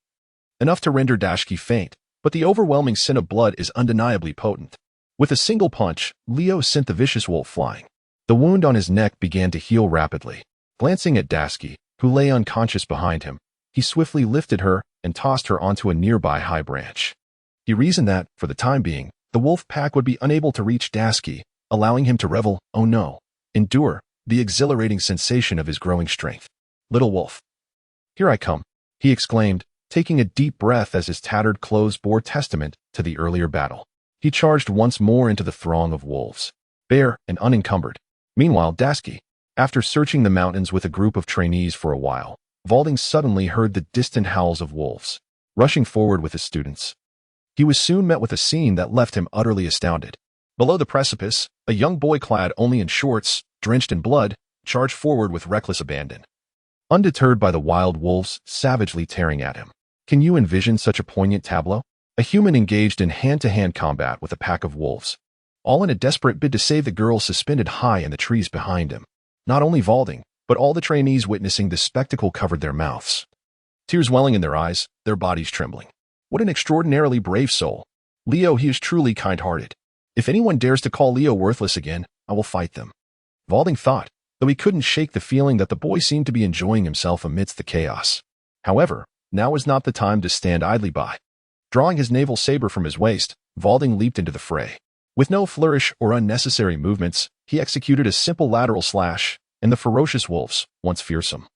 enough to render Dashki faint, but the overwhelming scent of blood is undeniably potent. With a single punch, Leo sent the vicious wolf flying. The wound on his neck began to heal rapidly. Glancing at Dashki, who lay unconscious behind him, he swiftly lifted her and tossed her onto a nearby high branch. He reasoned that, for the time being, the wolf pack would be unable to reach Dashki, allowing him to revel, oh no, endure, the exhilarating sensation of his growing strength. "Little wolf, here I come," he exclaimed, taking a deep breath as his tattered clothes bore testament to the earlier battle. He charged once more into the throng of wolves, bare and unencumbered. Meanwhile, Dashki, after searching the mountains with a group of trainees for a while, Valding suddenly heard the distant howls of wolves, rushing forward with his students. He was soon met with a scene that left him utterly astounded. Below the precipice, a young boy clad only in shorts, drenched in blood, charged forward with reckless abandon, undeterred by the wild wolves savagely tearing at him. Can you envision such a poignant tableau? A human engaged in hand-to-hand combat with a pack of wolves, all in a desperate bid to save the girl suspended high in the trees behind him. Not only Valding, but all the trainees witnessing this spectacle covered their mouths, tears welling in their eyes, their bodies trembling. What an extraordinarily brave soul. Leo, he is truly kind-hearted. If anyone dares to call Leo worthless again, I will fight them, Valding thought, though he couldn't shake the feeling that the boy seemed to be enjoying himself amidst the chaos. However, now was not the time to stand idly by. Drawing his naval saber from his waist, Valding leaped into the fray. With no flourish or unnecessary movements, he executed a simple lateral slash, and the ferocious wolves, once fearsome,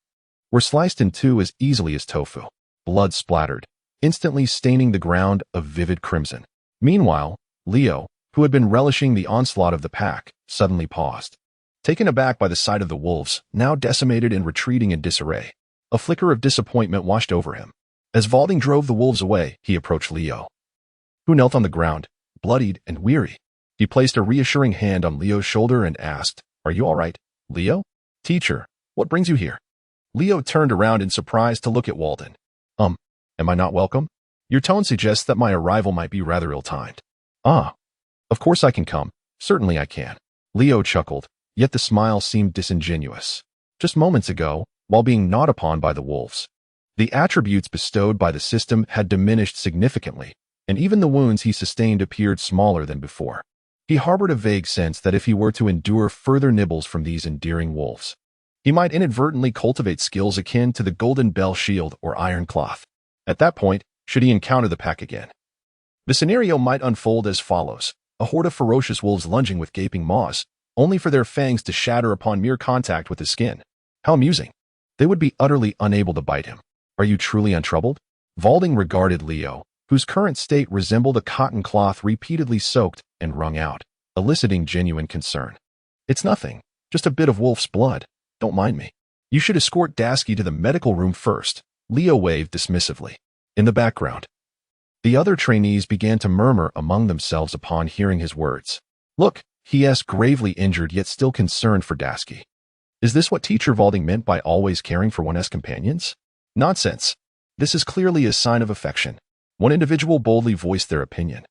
were sliced in two as easily as tofu. Blood splattered, instantly staining the ground a vivid crimson. Meanwhile, Leo, who had been relishing the onslaught of the pack, suddenly paused, taken aback by the sight of the wolves, now decimated and retreating in disarray. A flicker of disappointment washed over him. As Valding drove the wolves away, he approached Leo, who knelt on the ground, bloodied and weary. He placed a reassuring hand on Leo's shoulder and asked, "Are you all right, Leo?" "Teacher, what brings you here?" Leo turned around in surprise to look at Walden. Am I not welcome? Your tone suggests that my arrival might be rather ill-timed." "Ah, of course I can come. Certainly I can." Leo chuckled, yet the smile seemed disingenuous. Just moments ago, while being gnawed upon by the wolves, the attributes bestowed by the system had diminished significantly, and even the wounds he sustained appeared smaller than before. He harbored a vague sense that if he were to endure further nibbles from these endearing wolves, he might inadvertently cultivate skills akin to the golden bell shield or iron cloth. At that point, should he encounter the pack again, The scenario might unfold as follows. A horde of ferocious wolves lunging with gaping maws, only for their fangs to shatter upon mere contact with his skin. How amusing. They would be utterly unable to bite him. Are you truly untroubled? Valding regarded Leo, whose current state resembled a cotton cloth repeatedly soaked and wrung out, eliciting genuine concern. It's nothing, just a bit of wolf's blood. Don't mind me. You should escort Dasky to the medical room first, Leo waved dismissively. In the background, the other trainees began to murmur among themselves upon hearing his words. Look, he asked, gravely injured yet still concerned for Dasky. Is this what Teacher Valding meant by always caring for one's companions? Nonsense. This is clearly a sign of affection. One individual boldly voiced their opinion,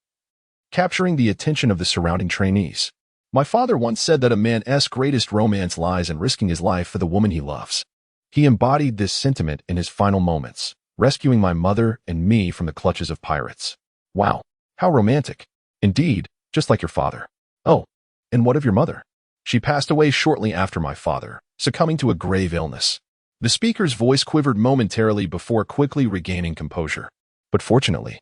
capturing the attention of the surrounding trainees. My father once said that a man's greatest romance lies in risking his life for the woman he loves. He embodied this sentiment in his final moments, rescuing my mother and me from the clutches of pirates. Wow, how romantic. Indeed, just like your father. Oh, and what of your mother? She passed away shortly after my father, succumbing to a grave illness. The speaker's voice quivered momentarily before quickly regaining composure. But fortunately,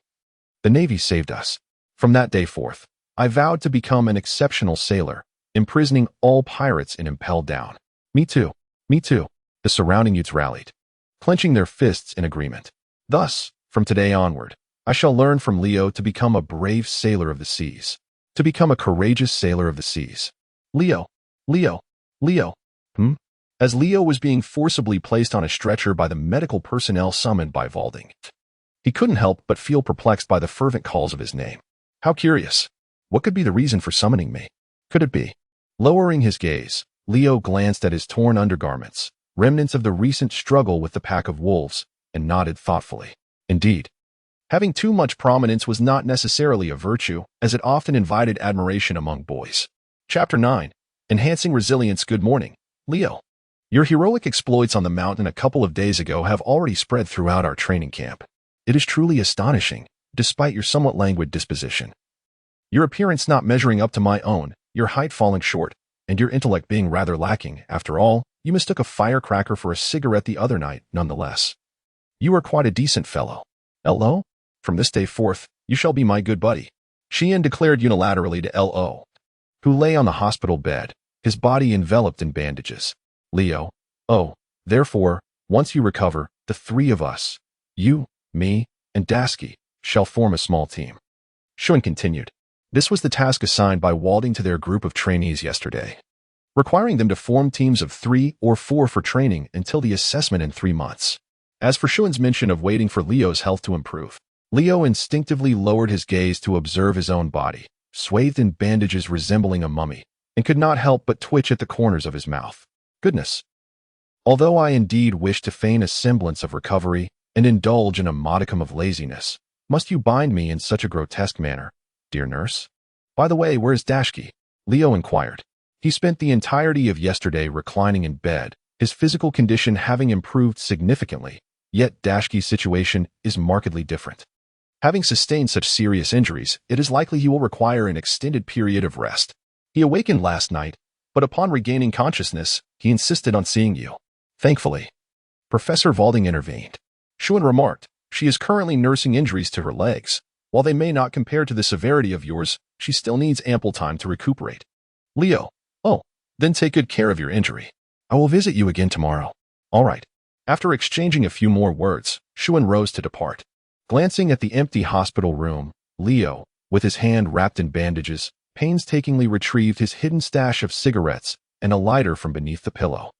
the Navy saved us. From that day forth, I vowed to become an exceptional sailor, imprisoning all pirates and impelled down. Me too. Me too. The surrounding youths rallied, clenching their fists in agreement. Thus, from today onward, I shall learn from Leo to become a brave sailor of the seas, to become a courageous sailor of the seas. Leo, Leo, Leo. As Leo was being forcibly placed on a stretcher by the medical personnel summoned by Valding, he couldn't help but feel perplexed by the fervent calls of his name. How curious. What could be the reason for summoning me? Could it be? Lowering his gaze, Leo glanced at his torn undergarments, remnants of the recent struggle with the pack of wolves, and nodded thoughtfully. Indeed, having too much prominence was not necessarily a virtue, as it often invited admiration among boys. Chapter 9. Enhancing Resilience. Good morning, Leo. Your heroic exploits on the mountain a couple of days ago have already spread throughout our training camp. It is truly astonishing, despite your somewhat languid disposition. Your appearance not measuring up to my own, your height falling short, and your intellect being rather lacking. After all, you mistook a firecracker for a cigarette the other night, nonetheless. You are quite a decent fellow. L.O.? From this day forth, you shall be my good buddy. Sheehan declared unilaterally to L.O., who lay on the hospital bed, his body enveloped in bandages. Leo, oh, therefore, once you recover, the three of us, you, me, and Dasky, shall form a small team. Sheehan continued. This was the task assigned by Valding to their group of trainees yesterday, requiring them to form teams of 3 or 4 for training until the assessment in 3 months. As for Sheehan's mention of waiting for Leo's health to improve, Leo instinctively lowered his gaze to observe his own body, swathed in bandages resembling a mummy, and could not help but twitch at the corners of his mouth. Goodness. Although I indeed wish to feign a semblance of recovery and indulge in a modicum of laziness, must you bind me in such a grotesque manner, dear nurse? By the way, where is Dasky? Leo inquired. He spent the entirety of yesterday reclining in bed, his physical condition having improved significantly, yet Dasky's situation is markedly different. Having sustained such serious injuries, it is likely he will require an extended period of rest. He awakened last night, but upon regaining consciousness, he insisted on seeing you. Thankfully, Professor Valding intervened. Sheehan remarked, she is currently nursing injuries to her legs. While they may not compare to the severity of yours, she still needs ample time to recuperate. Leo, oh, then take good care of your injury. I will visit you again tomorrow. All right. After exchanging a few more words, Sheehan rose to depart. Glancing at the empty hospital room, Leo, with his hand wrapped in bandages, painstakingly retrieved his hidden stash of cigarettes and a lighter from beneath the pillow.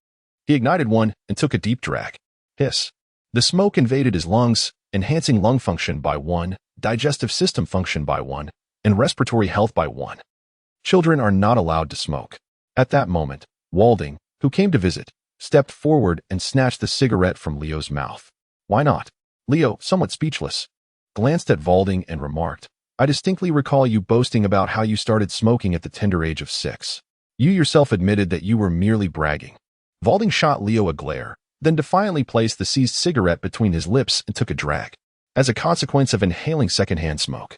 He ignited one and took a deep drag. Hiss. The smoke invaded his lungs, enhancing lung function by 1, digestive system function by 1, and respiratory health by 1. Children are not allowed to smoke. At that moment, Valding, who came to visit, stepped forward and snatched the cigarette from Leo's mouth. Why not? Leo, somewhat speechless, glanced at Valding and remarked, I distinctly recall you boasting about how you started smoking at the tender age of 6. You yourself admitted that you were merely bragging. Valding shot Leo a glare, then defiantly placed the seized cigarette between his lips and took a drag. As a consequence of inhaling secondhand smoke,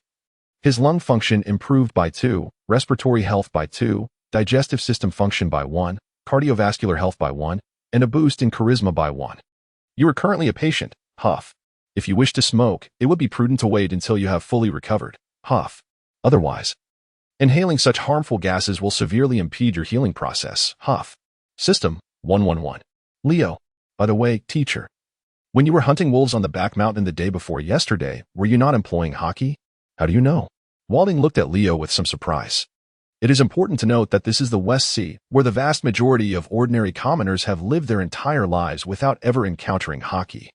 his lung function improved by 2, respiratory health by 2, digestive system function by 1, cardiovascular health by 1, and a boost in charisma by 1. You are currently a patient, Huff. If you wish to smoke, it would be prudent to wait until you have fully recovered. Huff. Otherwise, inhaling such harmful gases will severely impede your healing process. Huff. System 111. Leo. By the way, teacher, when you were hunting wolves on the back mountain the day before yesterday, were you not employing hockey? How do you know? Walding looked at Leo with some surprise. It is important to note that this is the West Sea, where the vast majority of ordinary commoners have lived their entire lives without ever encountering hockey.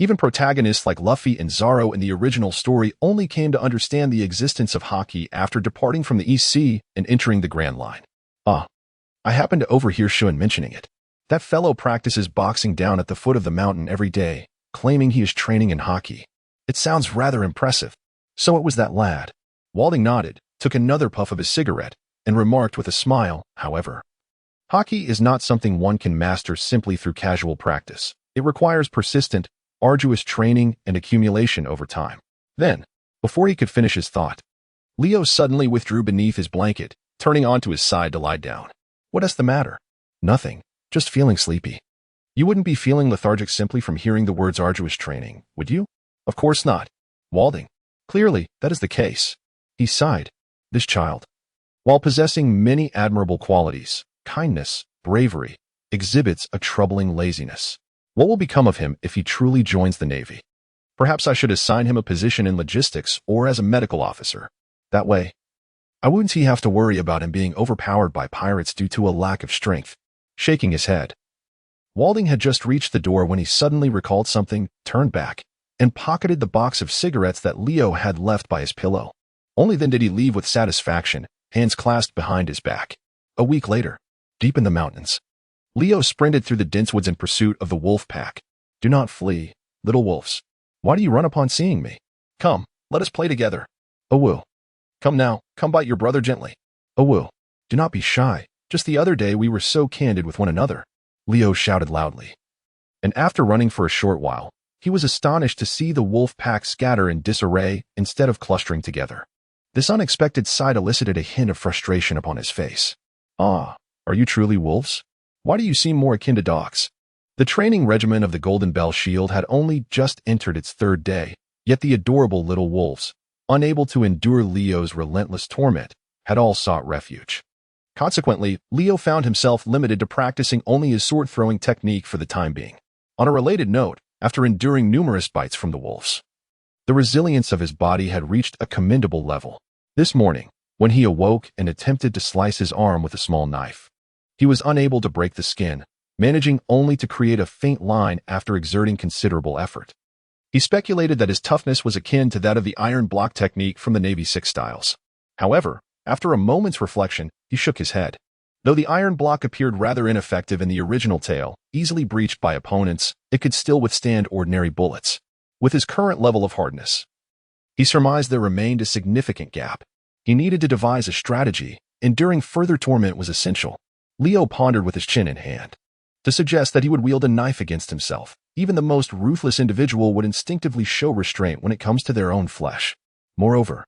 Even protagonists like Luffy and Zoro in the original story only came to understand the existence of hockey after departing from the East Sea and entering the Grand Line. I happened to overhear Shun mentioning it. That fellow practices boxing down at the foot of the mountain every day, claiming he is training in hockey. It sounds rather impressive. So it was that lad. Walding nodded, took another puff of his cigarette, and remarked with a smile, however, hockey is not something one can master simply through casual practice. It requires persistent, arduous training and accumulation over time. Then, before he could finish his thought, Leo suddenly withdrew beneath his blanket, turning onto his side to lie down. What is the matter? Nothing. Just feeling sleepy. You wouldn't be feeling lethargic simply from hearing the words arduous training, would you? Of course not. Walding. Clearly, that is the case. He sighed. This child, while possessing many admirable qualities, kindness, bravery, exhibits a troubling laziness. What will become of him if he truly joins the Navy? Perhaps I should assign him a position in logistics or as a medical officer. That way, I wouldn't have to worry about him being overpowered by pirates due to a lack of strength. Shaking his head. Walding had just reached the door when he suddenly recalled something, turned back, and pocketed the box of cigarettes that Leo had left by his pillow. Only then did he leave with satisfaction, hands clasped behind his back. A week later, deep in the mountains, Leo sprinted through the dense woods in pursuit of the wolf pack. Do not flee, little wolves. Why do you run upon seeing me? Come, let us play together. Awoo. Come now, come bite your brother gently. Awoo. Do not be shy. Just the other day we were so candid with one another. Leo shouted loudly. And after running for a short while, he was astonished to see the wolf pack scatter in disarray instead of clustering together. This unexpected sight elicited a hint of frustration upon his face. Are you truly wolves? Why do you seem more akin to dogs? The training regimen of the Golden Bell Shield had only just entered its third day, yet the adorable little wolves, unable to endure Leo's relentless torment, had all sought refuge. Consequently, Leo found himself limited to practicing only his sword-throwing technique for the time being. On a related note, after enduring numerous bites from the wolves, the resilience of his body had reached a commendable level. This morning, when he awoke and attempted to slice his arm with a small knife, he was unable to break the skin, managing only to create a faint line after exerting considerable effort. He speculated that his toughness was akin to that of the iron block technique from the Navy 6 styles. However, after a moment's reflection, he shook his head. Though the iron block appeared rather ineffective in the original tale, easily breached by opponents, it could still withstand ordinary bullets. With his current level of hardness, he surmised there remained a significant gap. He needed to devise a strategy. Enduring further torment was essential. Leo pondered with his chin in hand. To suggest that he would wield a knife against himself, even the most ruthless individual would instinctively show restraint when it comes to their own flesh. Moreover,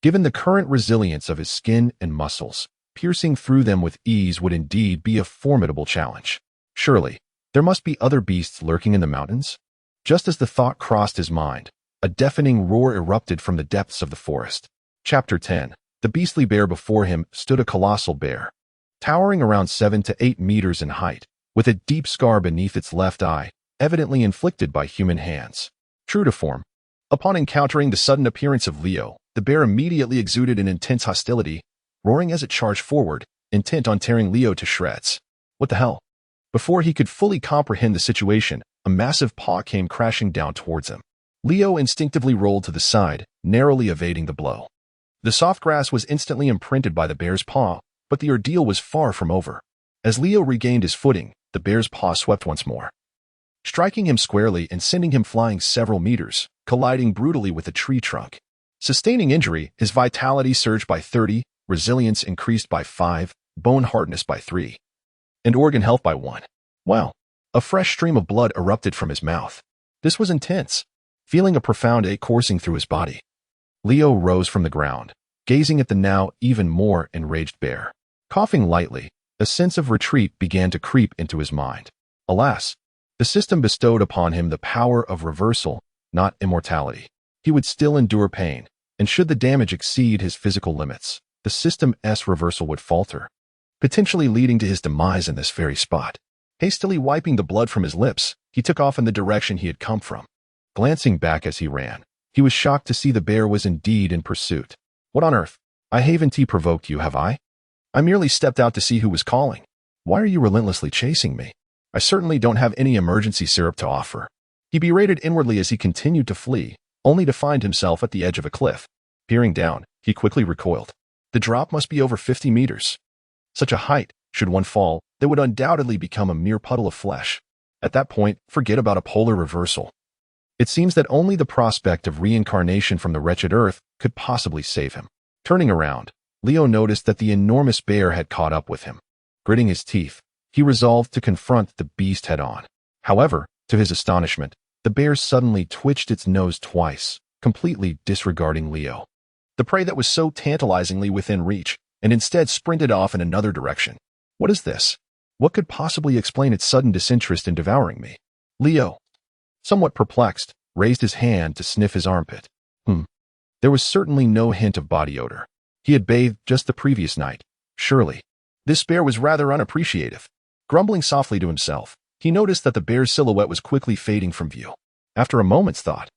given the current resilience of his skin and muscles, piercing through them with ease would indeed be a formidable challenge. Surely, there must be other beasts lurking in the mountains? Just as the thought crossed his mind, a deafening roar erupted from the depths of the forest. Chapter 10. The beastly bear before him stood a colossal bear, towering around 7 to 8 meters in height, with a deep scar beneath its left eye, evidently inflicted by human hands. True to form, upon encountering the sudden appearance of Leo, the bear immediately exuded an intense hostility, roaring as it charged forward, intent on tearing Leo to shreds. What the hell? Before he could fully comprehend the situation, a massive paw came crashing down towards him. Leo instinctively rolled to the side, narrowly evading the blow. The soft grass was instantly imprinted by the bear's paw, but the ordeal was far from over. As Leo regained his footing, the bear's paw swept once more, striking him squarely and sending him flying several meters, colliding brutally with a tree trunk. Sustaining injury, his vitality surged by 30, resilience increased by 5, bone hardness by 3, and organ health by 1. Wow! A fresh stream of blood erupted from his mouth. This was intense. Feeling a profound ache coursing through his body, Leo rose from the ground, gazing at the now even more enraged bear. Coughing lightly, a sense of retreat began to creep into his mind. Alas, the system bestowed upon him the power of reversal, not immortality. He would still endure pain, and should the damage exceed his physical limits, the system's reversal would falter, potentially leading to his demise in this very spot. Hastily wiping the blood from his lips, he took off in the direction he had come from. Glancing back as he ran, he was shocked to see the bear was indeed in pursuit. What on earth? I haven't provoked you, have I? I merely stepped out to see who was calling. Why are you relentlessly chasing me? I certainly don't have any emergency syrup to offer. He berated inwardly as he continued to flee, only to find himself at the edge of a cliff. Peering down, he quickly recoiled. The drop must be over 50 meters. Such a height, should one fall, they would undoubtedly become a mere puddle of flesh. At that point, forget about a polar reversal. It seems that only the prospect of reincarnation from the wretched earth could possibly save him. Turning around, Leo noticed that the enormous bear had caught up with him. Gritting his teeth, he resolved to confront the beast head-on. However, to his astonishment, the bear suddenly twitched its nose twice, completely disregarding Leo. The prey that was so tantalizingly within reach, and instead sprinted off in another direction. What is this? What could possibly explain its sudden disinterest in devouring me? Leo, somewhat perplexed, raised his hand to sniff his armpit. There was certainly no hint of body odor. He had bathed just the previous night. Surely, this bear was rather unappreciative. Grumbling softly to himself, he noticed that the bear's silhouette was quickly fading from view. After a moment's thought,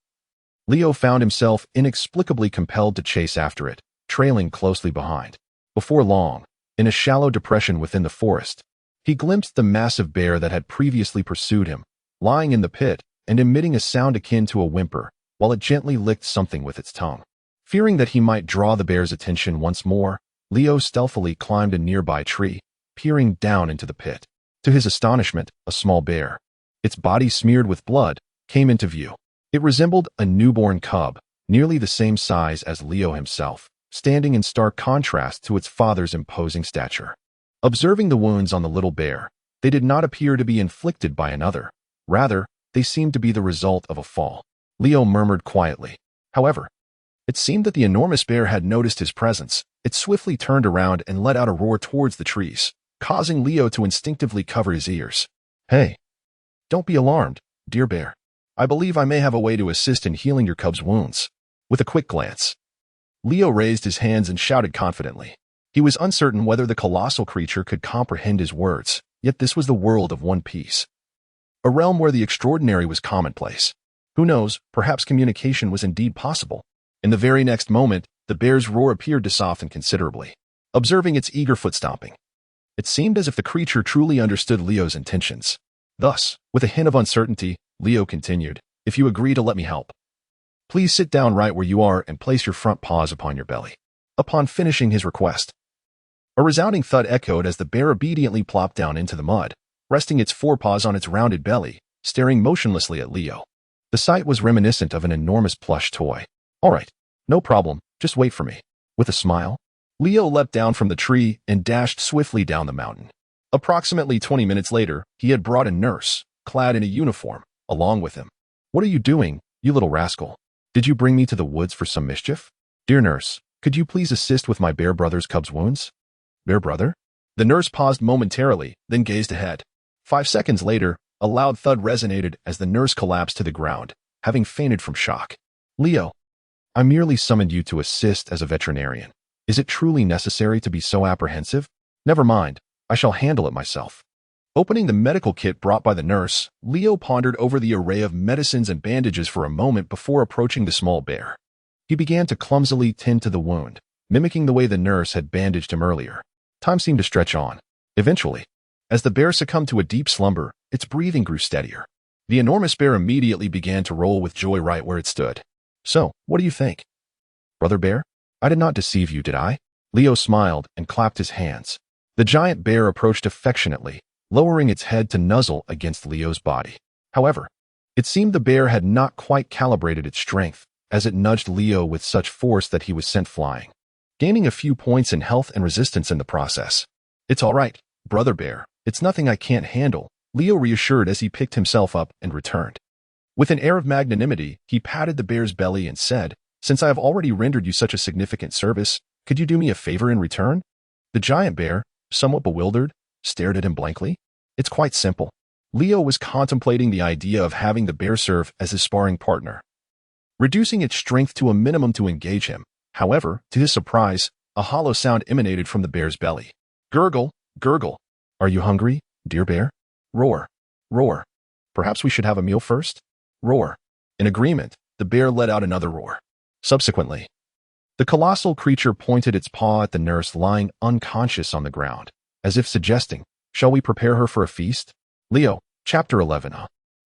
Leo found himself inexplicably compelled to chase after it, trailing closely behind. Before long, in a shallow depression within the forest, he glimpsed the massive bear that had previously pursued him, lying in the pit and emitting a sound akin to a whimper, while it gently licked something with its tongue. Fearing that he might draw the bear's attention once more, Leo stealthily climbed a nearby tree, peering down into the pit. To his astonishment, a small bear, its body smeared with blood, came into view. It resembled a newborn cub, nearly the same size as Leo himself, standing in stark contrast to its father's imposing stature. Observing the wounds on the little bear, they did not appear to be inflicted by another. Rather, they seemed to be the result of a fall. Leo murmured quietly. However, it seemed that the enormous bear had noticed his presence. It swiftly turned around and let out a roar towards the trees, causing Leo to instinctively cover his ears. Hey, don't be alarmed, dear bear. I believe I may have a way to assist in healing your cub's wounds. With a quick glance, Leo raised his hands and shouted confidently. He was uncertain whether the colossal creature could comprehend his words, yet this was the world of One Piece, a realm where the extraordinary was commonplace. Who knows, perhaps communication was indeed possible. In the very next moment, the bear's roar appeared to soften considerably, observing its eager foot-stomping. It seemed as if the creature truly understood Leo's intentions. Thus, with a hint of uncertainty, Leo continued, "If you agree to let me help, please sit down right where you are and place your front paws upon your belly." Upon finishing his request, a resounding thud echoed as the bear obediently plopped down into the mud, resting its forepaws on its rounded belly, staring motionlessly at Leo. The sight was reminiscent of an enormous plush toy. "All right, no problem, just wait for me." With a smile, Leo leapt down from the tree and dashed swiftly down the mountain. Approximately 20 minutes later, he had brought a nurse, clad in a uniform, along with him. "What are you doing, you little rascal? Did you bring me to the woods for some mischief? Dear nurse, could you please assist with my bear brother's cub's wounds?" Bear brother? The nurse paused momentarily, then gazed ahead. 5 seconds later, a loud thud resonated as the nurse collapsed to the ground, having fainted from shock. "Leo, I merely summoned you to assist as a veterinarian. Is it truly necessary to be so apprehensive? Never mind, I shall handle it myself." Opening the medical kit brought by the nurse, Leo pondered over the array of medicines and bandages for a moment before approaching the small bear. He began to clumsily tend to the wound, mimicking the way the nurse had bandaged him earlier. Time seemed to stretch on. Eventually, as the bear succumbed to a deep slumber, its breathing grew steadier. The enormous bear immediately began to roll with joy right where it stood. "So, what do you think? Brother bear, I did not deceive you, did I?" Leo smiled and clapped his hands. The giant bear approached affectionately, lowering its head to nuzzle against Leo's body. However, it seemed the bear had not quite calibrated its strength, as it nudged Leo with such force that he was sent flying, gaining a few points in health and resistance in the process. "It's all right, brother bear. It's nothing I can't handle," Leo reassured as he picked himself up and returned. With an air of magnanimity, he patted the bear's belly and said, "Since I have already rendered you such a significant service, could you do me a favor in return?" The giant bear, somewhat bewildered, stared at him blankly. "It's quite simple." Leo was contemplating the idea of having the bear serve as his sparring partner, reducing its strength to a minimum to engage him, However, to his surprise, a hollow sound emanated from the bear's belly. Gurgle, gurgle. Are you hungry, dear bear? Roar, roar. Perhaps we should have a meal first? Roar. In agreement, the bear let out another roar. Subsequently, the colossal creature pointed its paw at the nurse lying unconscious on the ground, as if suggesting, shall we prepare her for a feast? Leo, Chapter 11.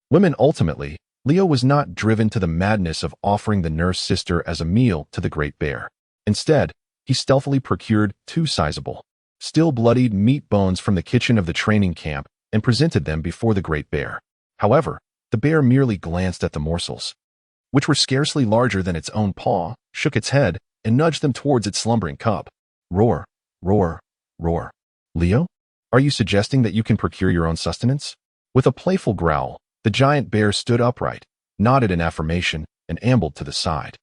Women ultimately, Leo was not driven to the madness of offering the nurse sister as a meal to the great bear. Instead, he stealthily procured 2 sizable, still bloodied meat bones from the kitchen of the training camp and presented them before the great bear. However, the bear merely glanced at the morsels, which were scarcely larger than its own paw, shook its head, and nudged them towards its slumbering cub. Roar, roar, roar. Leo, are you suggesting that you can procure your own sustenance? With a playful growl, the giant bear stood upright, nodded in affirmation, and ambled to the side,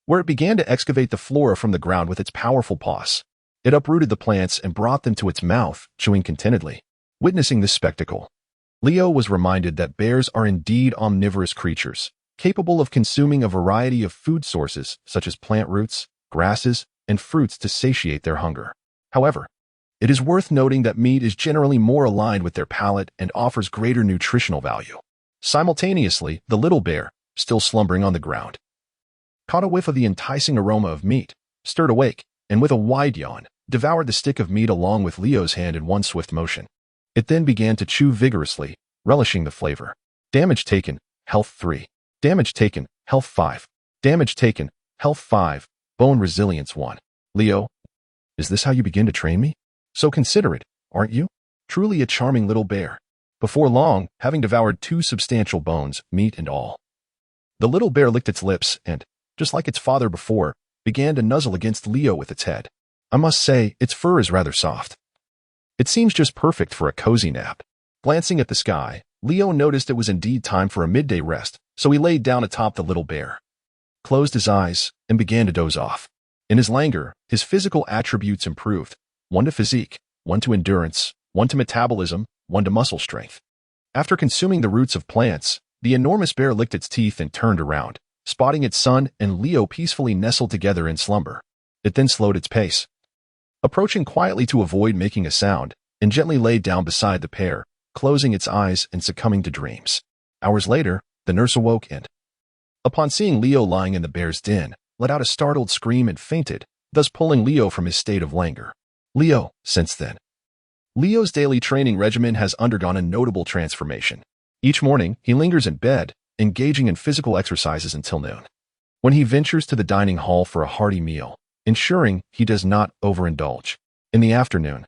where it began to excavate the flora from the ground with its powerful paws. It uprooted the plants and brought them to its mouth, chewing contentedly. Witnessing this spectacle, Leo was reminded that bears are indeed omnivorous creatures, capable of consuming a variety of food sources such as plant roots, grasses, and fruits to satiate their hunger. However, it is worth noting that meat is generally more aligned with their palate and offers greater nutritional value. Simultaneously, the little bear, still slumbering on the ground, caught a whiff of the enticing aroma of meat, stirred awake, and with a wide yawn, devoured the stick of meat along with Leo's hand in one swift motion. It then began to chew vigorously, relishing the flavor. Damage taken, health 3. Damage taken, health 5. Damage taken, health 5. Bone resilience 1. Leo, is this how you begin to train me? So considerate, aren't you? Truly a charming little bear. Before long, having devoured 2 substantial bones, meat and all, the little bear licked its lips and, just like its father before, began to nuzzle against Leo with its head. I must say, its fur is rather soft. It seems just perfect for a cozy nap. Glancing at the sky, Leo noticed it was indeed time for a midday rest, so he laid down atop the little bear, closed his eyes, and began to doze off. In his languor, his physical attributes improved, 1 to physique, 1 to endurance, 1 to metabolism, 1 to muscle strength. After consuming the roots of plants, the enormous bear licked its teeth and turned around, spotting its son and Leo peacefully nestled together in slumber. It then slowed its pace, approaching quietly to avoid making a sound, and gently laid down beside the pair, closing its eyes and succumbing to dreams. Hours later, the nurse awoke and, upon seeing Leo lying in the bear's den, let out a startled scream and fainted, thus pulling Leo from his state of languor. Leo, since then, Leo's daily training regimen has undergone a notable transformation. Each morning, he lingers in bed, engaging in physical exercises until noon, when he ventures to the dining hall for a hearty meal, ensuring he does not overindulge. In the afternoon,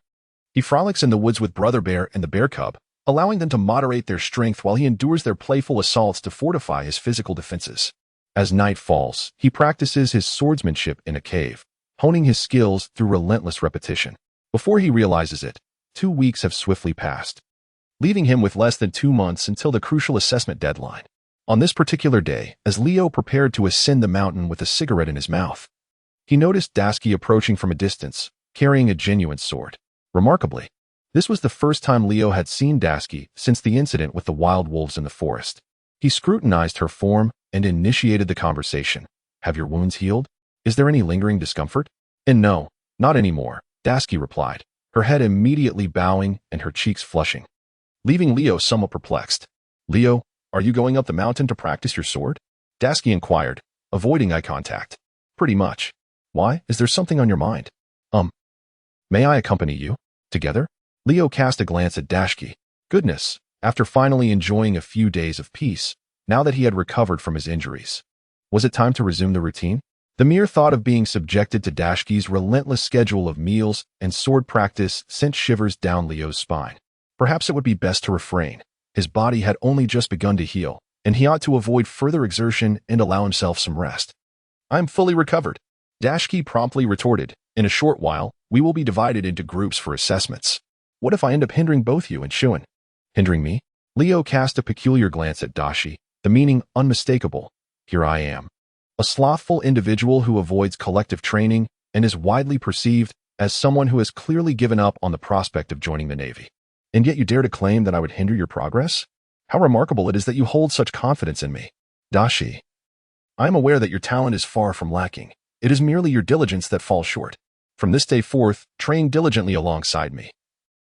he frolics in the woods with Brother Bear and the bear cub, allowing them to moderate their strength while he endures their playful assaults to fortify his physical defenses. As night falls, he practices his swordsmanship in a cave, honing his skills through relentless repetition. Before he realizes it, 2 weeks have swiftly passed, leaving him with less than 2 months until the crucial assessment deadline. On this particular day, as Leo prepared to ascend the mountain with a cigarette in his mouth, he noticed Dasky approaching from a distance, carrying a genuine sword. Remarkably, this was the first time Leo had seen Dasky since the incident with the wild wolves in the forest. He scrutinized her form and initiated the conversation. Have your wounds healed? Is there any lingering discomfort? And no, not anymore, Dasky replied, her head immediately bowing and her cheeks flushing, leaving Leo somewhat perplexed. Leo, are you going up the mountain to practice your sword? Dasky inquired, avoiding eye contact. Pretty much. Why? Is there something on your mind? May I accompany you? Together? Leo cast a glance at Dasky. Goodness, after finally enjoying a few days of peace, now that he had recovered from his injuries, was it time to resume the routine? The mere thought of being subjected to Dasky's relentless schedule of meals and sword practice sent shivers down Leo's spine. Perhaps it would be best to refrain. His body had only just begun to heal, and he ought to avoid further exertion and allow himself some rest. I'm fully recovered, Dasky promptly retorted. In a short while, we will be divided into groups for assessments. What if I end up hindering both you and Shuin? Hindering me? Leo cast a peculiar glance at Dashi, the meaning unmistakable. Here I am, a slothful individual who avoids collective training and is widely perceived as someone who has clearly given up on the prospect of joining the Navy. And yet you dare to claim that I would hinder your progress? How remarkable it is that you hold such confidence in me. Dashi, I am aware that your talent is far from lacking, It is merely your diligence that falls short. From this day forth, train diligently alongside me,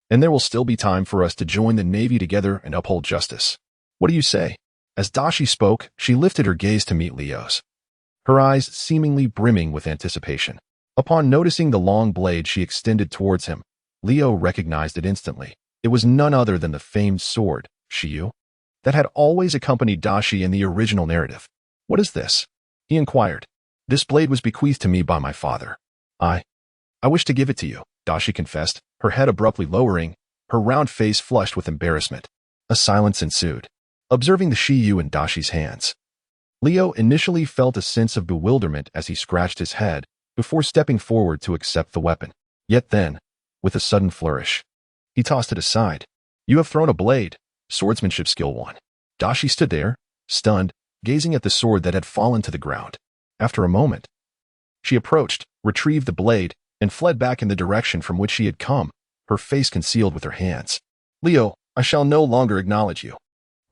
and there will still be time for us to join the Navy together and uphold justice. What do you say?" As Dashi spoke, she lifted her gaze to meet Leo's, her eyes seemingly brimming with anticipation. Upon noticing the long blade she extended towards him, Leo recognized it instantly. It was none other than the famed sword, Shiyu, that had always accompanied Dashi in the original narrative. "What is this?" he inquired. "This blade was bequeathed to me by my father. I wish to give it to you," Dashi confessed, her head abruptly lowering, her round face flushed with embarrassment. A silence ensued, observing the Shiyu in Dashi's hands. Leo initially felt a sense of bewilderment as he scratched his head before stepping forward to accept the weapon. Yet then, with a sudden flourish, he tossed it aside. "You have thrown a blade, swordsmanship skill 1. Dashi stood there, stunned, gazing at the sword that had fallen to the ground. After a moment, she approached, retrieved the blade, and fled back in the direction from which she had come, her face concealed with her hands. "Leo, I shall no longer acknowledge you."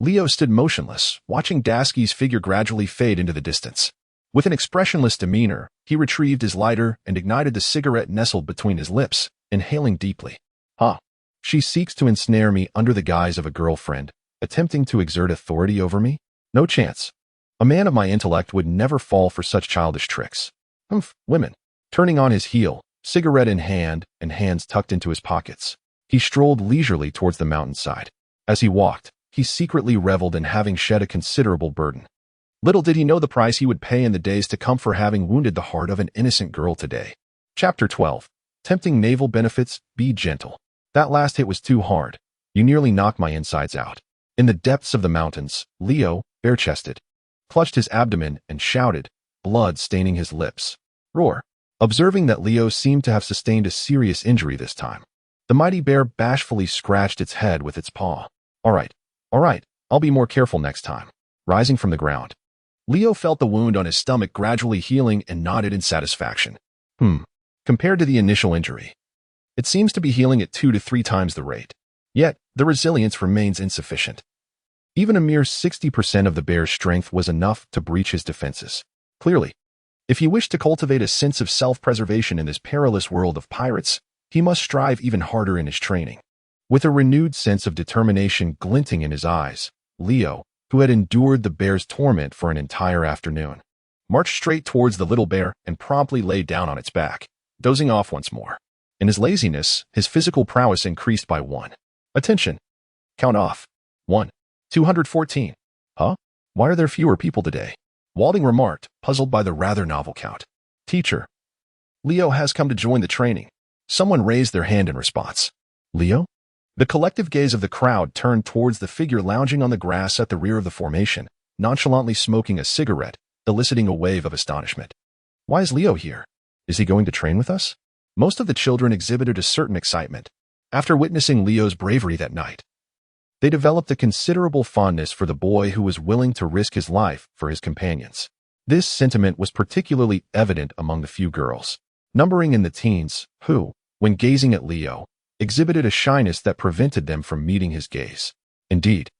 Leo stood motionless, watching Dashi's figure gradually fade into the distance. With an expressionless demeanor, he retrieved his lighter and ignited the cigarette nestled between his lips, inhaling deeply. She seeks to ensnare me under the guise of a girlfriend, attempting to exert authority over me? No chance. A man of my intellect would never fall for such childish tricks. Women. Turning on his heel, cigarette in hand and hands tucked into his pockets, he strolled leisurely towards the mountainside. As he walked, he secretly reveled in having shed a considerable burden. Little did he know the price he would pay in the days to come for having wounded the heart of an innocent girl today. Chapter 12. Tempting naval benefits, be gentle. That last hit was too hard. You nearly knocked my insides out. In the depths of the mountains, Leo, bare-chested, clutched his abdomen and shouted, blood staining his lips. Roar. Observing that Leo seemed to have sustained a serious injury this time, the mighty bear bashfully scratched its head with its paw. All right, I'll be more careful next time." Rising from the ground, Leo felt the wound on his stomach gradually healing and nodded in satisfaction. Compared to the initial injury, it seems to be healing at 2 to 3 times the rate. Yet, the resilience remains insufficient. Even a mere 60% of the bear's strength was enough to breach his defenses. Clearly, if he wished to cultivate a sense of self-preservation in this perilous world of pirates, he must strive even harder in his training. With a renewed sense of determination glinting in his eyes, Leo, who had endured the bear's torment for an entire afternoon, marched straight towards the little bear and promptly lay down on its back, dozing off once more. In his laziness, his physical prowess increased by 1. Attention. Count off. 1. 214. Why are there fewer people today? Walding remarked, puzzled by the rather novel count. Teacher. Leo has come to join the training. Someone raised their hand in response. Leo? The collective gaze of the crowd turned towards the figure lounging on the grass at the rear of the formation, nonchalantly smoking a cigarette, eliciting a wave of astonishment. Why is Leo here? Is he going to train with us? Most of the children exhibited a certain excitement. After witnessing Leo's bravery that night, they developed a considerable fondness for the boy who was willing to risk his life for his companions. This sentiment was particularly evident among the few girls, numbering in the teens, who, when gazing at Leo, exhibited a shyness that prevented them from meeting his gaze. Indeed,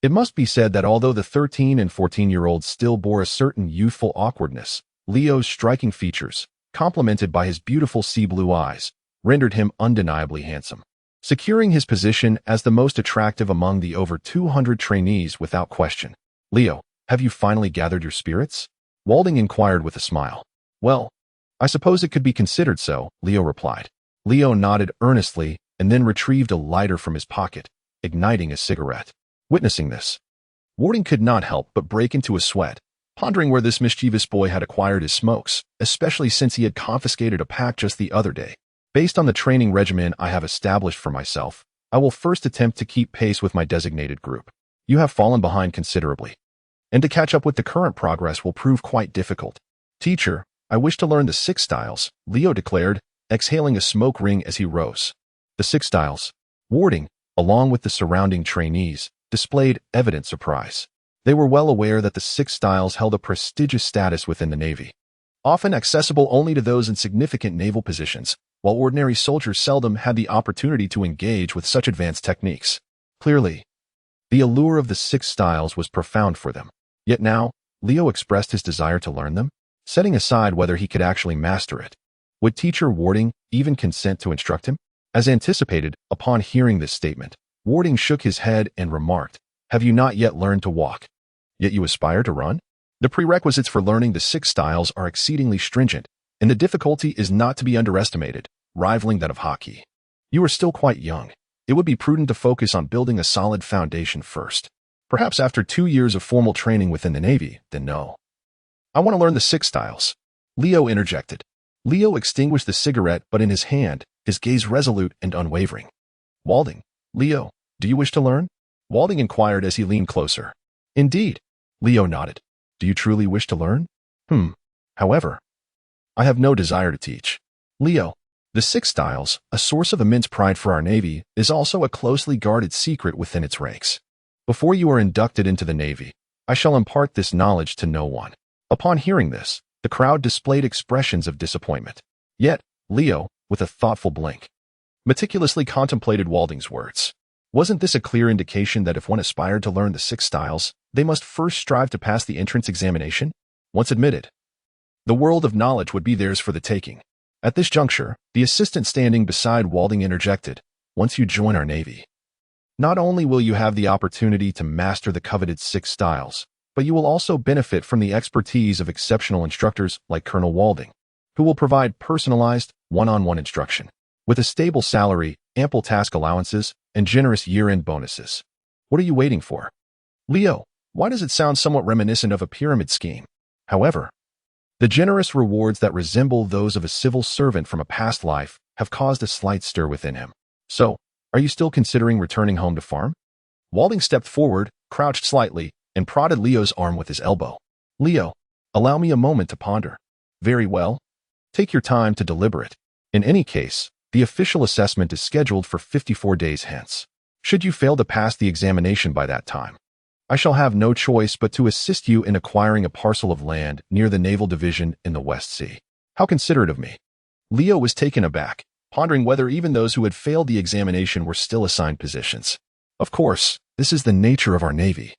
it must be said that although the 13 and 14-year-olds still bore a certain youthful awkwardness, Leo's striking features, complemented by his beautiful sea-blue eyes, rendered him undeniably handsome, securing his position as the most attractive among the over 200 trainees without question. Leo, have you finally gathered your spirits? Walding inquired with a smile. Well, I suppose it could be considered so, Leo replied. Leo nodded earnestly and then retrieved a lighter from his pocket, igniting a cigarette. Witnessing this, Walding could not help but break into a sweat, pondering where this mischievous boy had acquired his smokes, especially since he had confiscated a pack just the other day. Based on the training regimen I have established for myself, I will first attempt to keep pace with my designated group. You have fallen behind considerably, and to catch up with the current progress will prove quite difficult. Teacher, I wish to learn the 6 styles, Leo declared, exhaling a smoke ring as he rose. The 6 styles. Warding, along with the surrounding trainees, displayed evident surprise. They were well aware that the 6 styles held a prestigious status within the Navy, often accessible only to those in significant naval positions, while ordinary soldiers seldom had the opportunity to engage with such advanced techniques. Clearly, the allure of the 6 styles was profound for them. Yet now, Leo expressed his desire to learn them. setting aside whether he could actually master it. Would teacher Warding even consent to instruct him? As anticipated, upon hearing this statement, Warding shook his head and remarked, "Have you not yet learned to walk? Yet you aspire to run?" The prerequisites for learning the 6 styles are exceedingly stringent, and the difficulty is not to be underestimated, rivaling that of hockey. You are still quite young. It would be prudent to focus on building a solid foundation first. Perhaps after 2 years of formal training within the Navy, then no. "I want to learn the 6 styles," Leo interjected. Leo extinguished the cigarette, but in his hand, his gaze resolute and unwavering. "Walding, Leo, do you wish to learn?" Walding inquired as he leaned closer. "Indeed." Leo nodded. "Do you truly wish to learn?" However, I have no desire to teach." Leo, the 6 styles, a source of immense pride for our Navy, is also a closely guarded secret within its ranks. Before you are inducted into the Navy, I shall impart this knowledge to no one. Upon hearing this, the crowd displayed expressions of disappointment. Yet, Leo, with a thoughtful blink, meticulously contemplated Walding's words. Wasn't this a clear indication that if one aspired to learn the 6 styles, they must first strive to pass the entrance examination? Once admitted, the world of knowledge would be theirs for the taking. At this juncture, the assistant standing beside Walding interjected, "Once you join our Navy, not only will you have the opportunity to master the coveted 6 styles, but you will also benefit from the expertise of exceptional instructors like Colonel Walding, who will provide personalized, one-on-one instruction, with a stable salary, ample task allowances, and generous year-end bonuses. What are you waiting for?" Leo, why does it sound somewhat reminiscent of a pyramid scheme? However, the generous rewards that resemble those of a civil servant from a past life have caused a slight stir within him. "So, are you still considering returning home to farm?" Walding stepped forward, crouched slightly, and prodded Leo's arm with his elbow. "Leo, allow me a moment to ponder." "Very well. Take your time to deliberate. In any case, the official assessment is scheduled for 54 days hence. Should you fail to pass the examination by that time, I shall have no choice but to assist you in acquiring a parcel of land near the Naval Division in the West Sea." How considerate of me. Leo was taken aback, pondering whether even those who had failed the examination were still assigned positions. Of course, this is the nature of our Navy,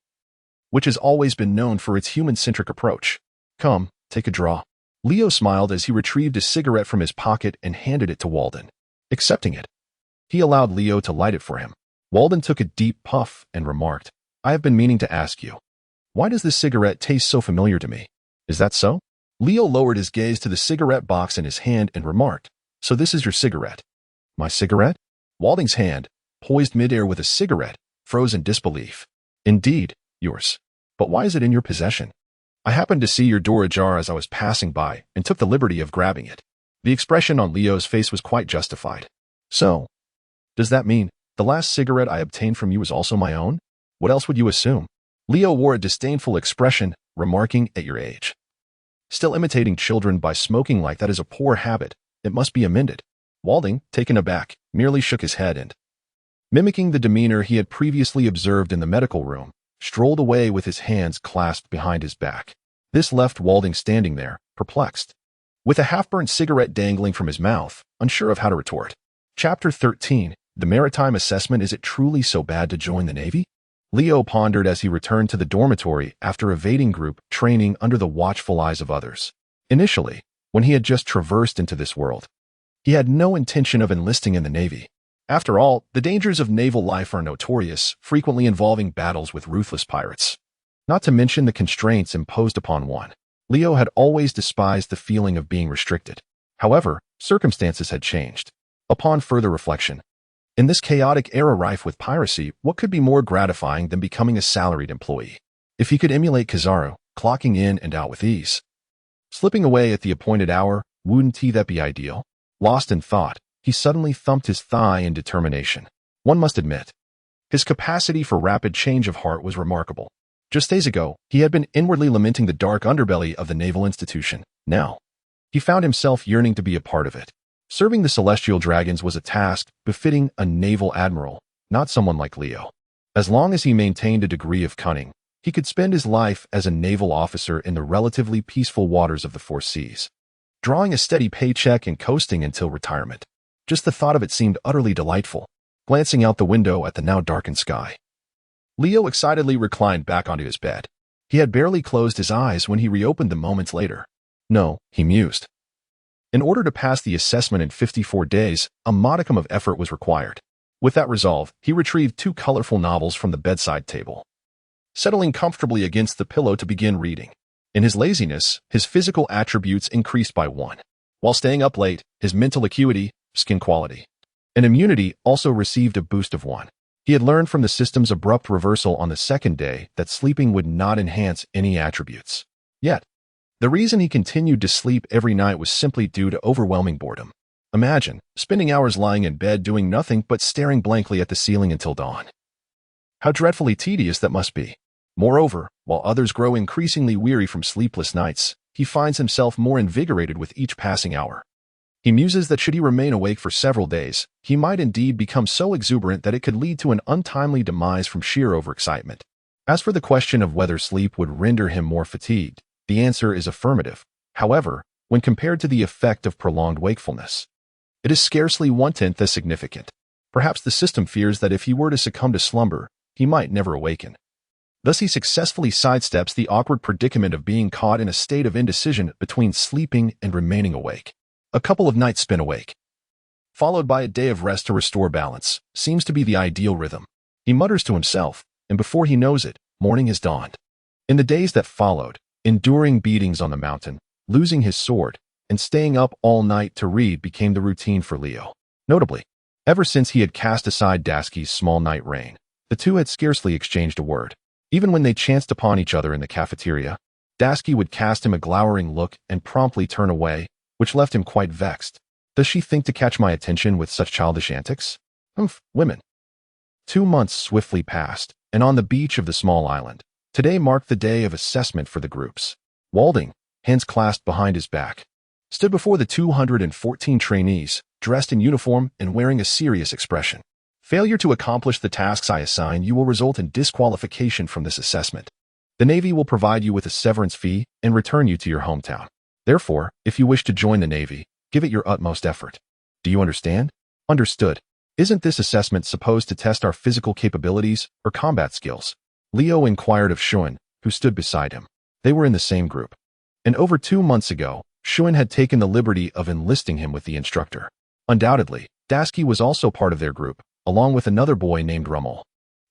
which has always been known for its human-centric approach. "Come, take a draw." Leo smiled as he retrieved a cigarette from his pocket and handed it to Walden. Accepting it, he allowed Leo to light it for him. Walden took a deep puff and remarked, "I have been meaning to ask you, why does this cigarette taste so familiar to me? Is that so?" Leo lowered his gaze to the cigarette box in his hand and remarked, "So this is your cigarette?" "My cigarette?" Walding's hand, poised midair with a cigarette, froze in disbelief. "Indeed, yours. But why is it in your possession?" "I happened to see your door ajar as I was passing by and took the liberty of grabbing it." The expression on Leo's face was quite justified. "So, does that mean the last cigarette I obtained from you is also my own? What else would you assume?" Leo wore a disdainful expression, remarking, "At your age, still imitating children by smoking like that is a poor habit. It must be amended." Walding, taken aback, merely shook his head and, mimicking the demeanor he had previously observed in the medical room, strolled away with his hands clasped behind his back. This left Walding standing there, perplexed, with a half-burnt cigarette dangling from his mouth, unsure of how to retort. Chapter 13, The Maritime Assessment. Is it truly so bad to join the Navy? Leo pondered as he returned to the dormitory after evading group training under the watchful eyes of others. Initially, when he had just traversed into this world, he had no intention of enlisting in the Navy. After all, the dangers of naval life are notorious, frequently involving battles with ruthless pirates. Not to mention the constraints imposed upon one. Leo had always despised the feeling of being restricted. However, circumstances had changed. Upon further reflection, in this chaotic era rife with piracy, what could be more gratifying than becoming a salaried employee? If he could emulate Kizaru, clocking in and out with ease, slipping away at the appointed hour, wouldn't that be ideal? Lost in thought, he suddenly thumped his thigh in determination. One must admit, his capacity for rapid change of heart was remarkable. Just days ago, he had been inwardly lamenting the dark underbelly of the naval institution. Now, he found himself yearning to be a part of it. Serving the celestial dragons was a task befitting a naval admiral, not someone like Leo. As long as he maintained a degree of cunning, he could spend his life as a naval officer in the relatively peaceful waters of the four seas, drawing a steady paycheck and coasting until retirement. Just the thought of it seemed utterly delightful, glancing out the window at the now darkened sky. Leo excitedly reclined back onto his bed. He had barely closed his eyes when he reopened them moments later. No, he mused. In order to pass the assessment in 54 days, a modicum of effort was required. With that resolve, he retrieved 2 colorful novels from the bedside table, settling comfortably against the pillow to begin reading. In his laziness, his physical attributes increased by 1. While staying up late, his mental acuity, skin quality, and immunity also received a boost of 1. He had learned from the system's abrupt reversal on the second day that sleeping would not enhance any attributes. Yet, the reason he continued to sleep every night was simply due to overwhelming boredom. Imagine spending hours lying in bed doing nothing but staring blankly at the ceiling until dawn. How dreadfully tedious that must be. Moreover, while others grow increasingly weary from sleepless nights, he finds himself more invigorated with each passing hour. He muses that should he remain awake for several days, he might indeed become so exuberant that it could lead to an untimely demise from sheer overexcitement. As for the question of whether sleep would render him more fatigued, the answer is affirmative. However, when compared to the effect of prolonged wakefulness, it is scarcely 1/10 as significant. Perhaps the system fears that if he were to succumb to slumber, he might never awaken. Thus he successfully sidesteps the awkward predicament of being caught in a state of indecision between sleeping and remaining awake. A couple of nights spent awake, followed by a day of rest to restore balance, seems to be the ideal rhythm. He mutters to himself, and before he knows it, morning has dawned. In the days that followed, enduring beatings on the mountain, losing his sword, and staying up all night to read became the routine for Leo. Notably, ever since he had cast aside Daski's small night reign, the two had scarcely exchanged a word. Even when they chanced upon each other in the cafeteria, Daski would cast him a glowering look and promptly turn away, which left him quite vexed. Does she think to catch my attention with such childish antics? Women. 2 months swiftly passed, and on the beach of the small island, today marked the day of assessment for the groups. Walding, hands clasped behind his back, stood before the 214 trainees, dressed in uniform and wearing a serious expression. Failure to accomplish the tasks I assign you will result in disqualification from this assessment. The Navy will provide you with a severance fee and return you to your hometown. Therefore, if you wish to join the Navy, give it your utmost effort. Do you understand? Understood. Isn't this assessment supposed to test our physical capabilities or combat skills? Leo inquired of Shuan, who stood beside him. They were in the same group. And over 2 months ago, Shuan had taken the liberty of enlisting him with the instructor. Undoubtedly, Daski was also part of their group, along with another boy named Rummel.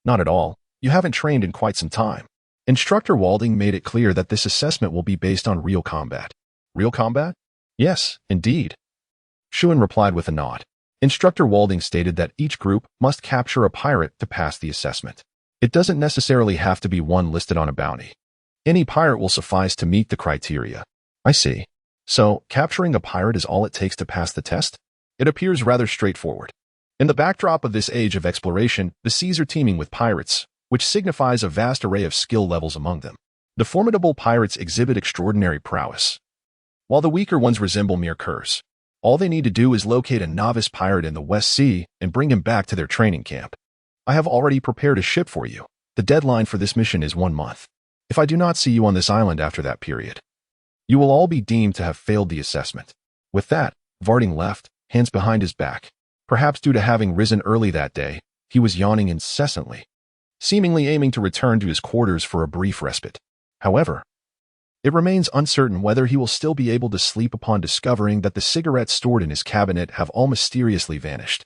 Not at all. You haven't trained in quite some time. Instructor Walding made it clear that this assessment will be based on real combat. Real combat? Yes, indeed. Shuan replied with a nod. Instructor Walding stated that each group must capture a pirate to pass the assessment. It doesn't necessarily have to be one listed on a bounty. Any pirate will suffice to meet the criteria. I see. So, capturing a pirate is all it takes to pass the test? It appears rather straightforward. In the backdrop of this age of exploration, the seas are teeming with pirates, which signifies a vast array of skill levels among them. The formidable pirates exhibit extraordinary prowess, while the weaker ones resemble mere curs. All they need to do is locate a novice pirate in the West Sea and bring him back to their training camp. I have already prepared a ship for you. The deadline for this mission is 1 month. If I do not see you on this island after that period, you will all be deemed to have failed the assessment. With that, Varding left, hands behind his back. Perhaps due to having risen early that day, he was yawning incessantly, seemingly aiming to return to his quarters for a brief respite. However, it remains uncertain whether he will still be able to sleep upon discovering that the cigarettes stored in his cabinet have all mysteriously vanished.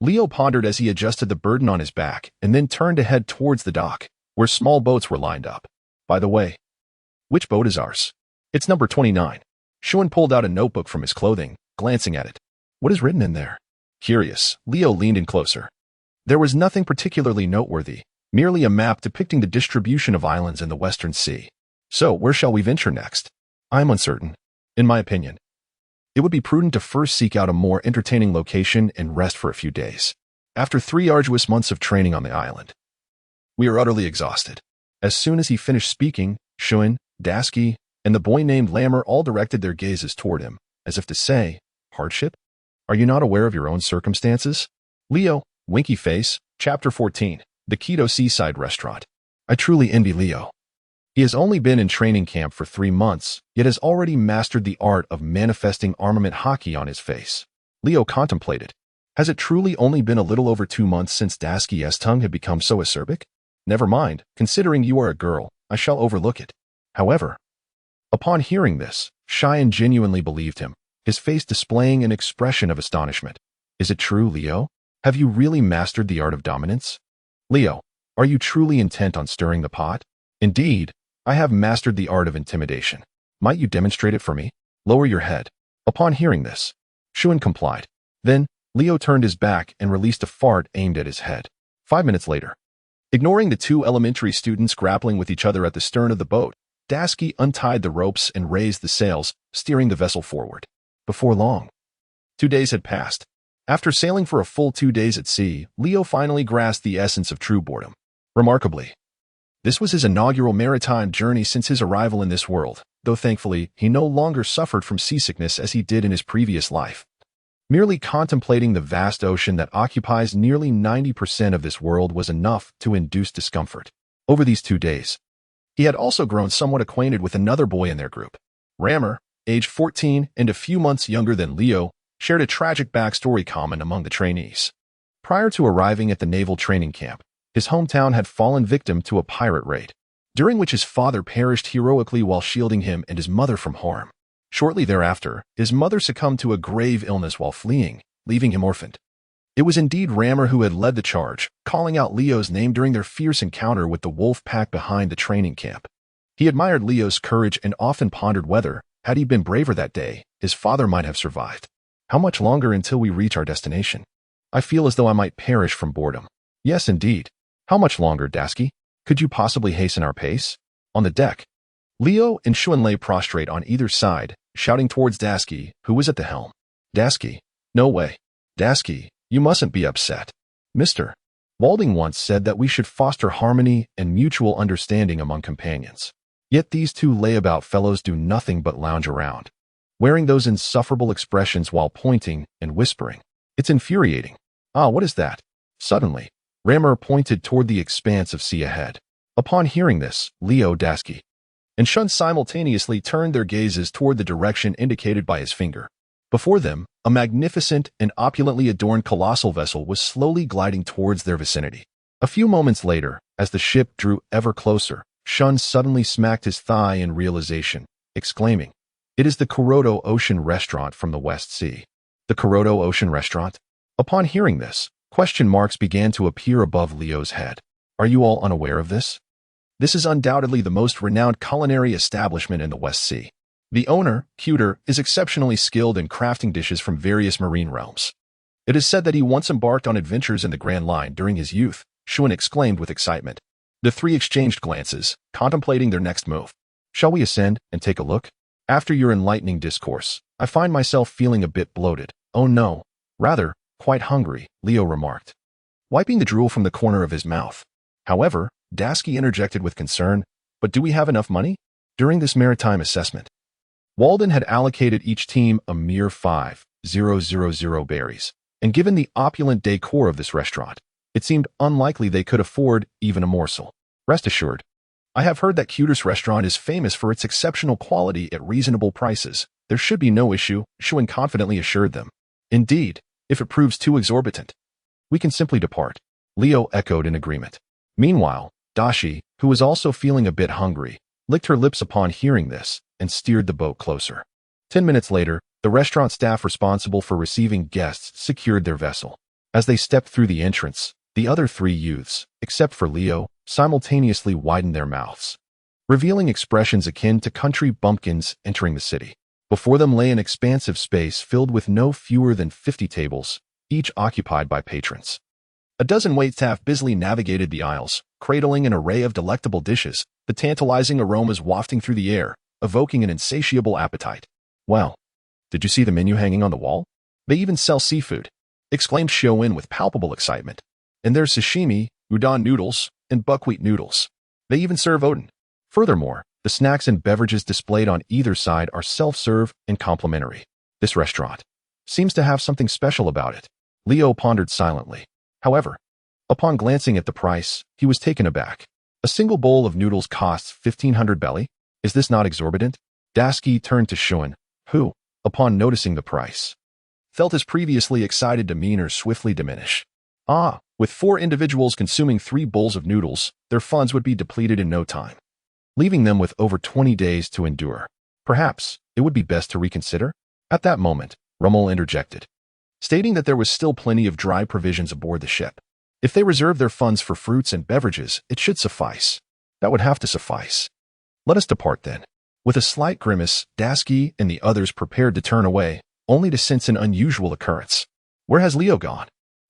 Leo pondered as he adjusted the burden on his back and then turned to head towards the dock, where small boats were lined up. By the way, which boat is ours? It's number 29. Shuan pulled out a notebook from his clothing, glancing at it. What is written in there? Curious, Leo leaned in closer. There was nothing particularly noteworthy, merely a map depicting the distribution of islands in the Western Sea. So, where shall we venture next? I am uncertain. In my opinion, it would be prudent to first seek out a more entertaining location and rest for a few days. After 3 arduous months of training on the island, we are utterly exhausted. As soon as he finished speaking, Shuan, Daski, and the boy named Lammer all directed their gazes toward him, as if to say, hardship? Are you not aware of your own circumstances? Leo, winky face, Chapter 14, the Quito Seaside Restaurant. I truly envy Leo. He has only been in training camp for 3 months, yet has already mastered the art of manifesting armament hockey on his face. Leo contemplated. Has it truly only been a little over 2 months since Daski's tongue had become so acerbic? Never mind, considering you are a girl, I shall overlook it. However, upon hearing this, Cheyenne genuinely believed him, his face displaying an expression of astonishment. Is it true, Leo? Have you really mastered the art of dominance? Leo, are you truly intent on stirring the pot? Indeed, I have mastered the art of intimidation. Might you demonstrate it for me? Lower your head. Upon hearing this, Cheyenne complied. Then, Leo turned his back and released a fart aimed at his head. 5 minutes later, ignoring the two elementary students grappling with each other at the stern of the boat, Dasky untied the ropes and raised the sails, steering the vessel forward. Before long, 2 days had passed. After sailing for a full 2 days at sea, Leo finally grasped the essence of true boredom. Remarkably, this was his inaugural maritime journey since his arrival in this world, though thankfully he no longer suffered from seasickness as he did in his previous life. Merely contemplating the vast ocean that occupies nearly 90% of this world was enough to induce discomfort. Over these 2 days, he had also grown somewhat acquainted with another boy in their group. Rammer, age 14 and a few months younger than Leo, shared a tragic backstory common among the trainees. Prior to arriving at the naval training camp, his hometown had fallen victim to a pirate raid, during which his father perished heroically while shielding him and his mother from harm. Shortly thereafter, his mother succumbed to a grave illness while fleeing, leaving him orphaned. It was indeed Rammer who had led the charge, calling out Leo's name during their fierce encounter with the wolf pack behind the training camp. He admired Leo's courage and often pondered whether, had he been braver that day, his father might have survived. How much longer until we reach our destination? I feel as though I might perish from boredom. Yes, indeed. How much longer, Dasky? Could you possibly hasten our pace? On the deck, Leo and Cheyenne lay prostrate on either side, shouting towards Dasky, who was at the helm. Dasky, no way. Dasky, you mustn't be upset. Mr. Walding once said that we should foster harmony and mutual understanding among companions. Yet these two layabout fellows do nothing but lounge around, wearing those insufferable expressions while pointing and whispering. It's infuriating. Ah, what is that? Suddenly, Rammer pointed toward the expanse of sea ahead. Upon hearing this, Leo, Dasky, and Cheyenne simultaneously turned their gazes toward the direction indicated by his finger. Before them, a magnificent and opulently adorned colossal vessel was slowly gliding towards their vicinity. A few moments later, as the ship drew ever closer, Cheyenne suddenly smacked his thigh in realization, exclaiming, "It is the Kurodo Ocean Restaurant from the West Sea." The Kurodo Ocean Restaurant? Upon hearing this, question marks began to appear above Leo's head. Are you all unaware of this? This is undoubtedly the most renowned culinary establishment in the West Sea. The owner, Cuter, is exceptionally skilled in crafting dishes from various marine realms. It is said that he once embarked on adventures in the Grand Line during his youth, Cheyenne exclaimed with excitement. The three exchanged glances, contemplating their next move. Shall we ascend and take a look? After your enlightening discourse, I find myself feeling a bit bloated. Oh no, rather, quite hungry, Leo remarked, wiping the drool from the corner of his mouth. However, Dasky interjected with concern, but do we have enough money? During this maritime assessment, Walden had allocated each team a mere 5,000 berries, and given the opulent decor of this restaurant, it seemed unlikely they could afford even a morsel. Rest assured, I have heard that Cuter's restaurant is famous for its exceptional quality at reasonable prices. There should be no issue, Cheyenne confidently assured them. Indeed, if it proves too exorbitant, we can simply depart. Leo echoed in agreement. Meanwhile, Dashi, who was also feeling a bit hungry, licked her lips upon hearing this and steered the boat closer. 10 minutes later, the restaurant staff responsible for receiving guests secured their vessel. As they stepped through the entrance, the other three youths, except for Leo, simultaneously widened their mouths, revealing expressions akin to country bumpkins entering the city. Before them lay an expansive space filled with no fewer than 50 tables, each occupied by patrons. A dozen waitstaff busily navigated the aisles, cradling an array of delectable dishes, the tantalizing aromas wafting through the air, evoking an insatiable appetite. Wow, did you see the menu hanging on the wall? They even sell seafood, exclaimed Cheyenne with palpable excitement. And there's sashimi, udon noodles, and buckwheat noodles. They even serve oden. Furthermore, the snacks and beverages displayed on either side are self-serve and complimentary. This restaurant seems to have something special about it. Leo pondered silently. However, upon glancing at the price, he was taken aback. A single bowl of noodles costs 1,500 belly. Is this not exorbitant? Dasky turned to Cheyenne, who, upon noticing the price, felt his previously excited demeanor swiftly diminish. Ah, with 4 individuals consuming 3 bowls of noodles, their funds would be depleted in no time, leaving them with over 20 days to endure. Perhaps, it would be best to reconsider? At that moment, Rommel interjected, stating that there was still plenty of dry provisions aboard the ship. If they reserved their funds for fruits and beverages, it should suffice. That would have to suffice. Let us depart then. With a slight grimace, Dasky and the others prepared to turn away, only to sense an unusual occurrence. Where has Leo gone?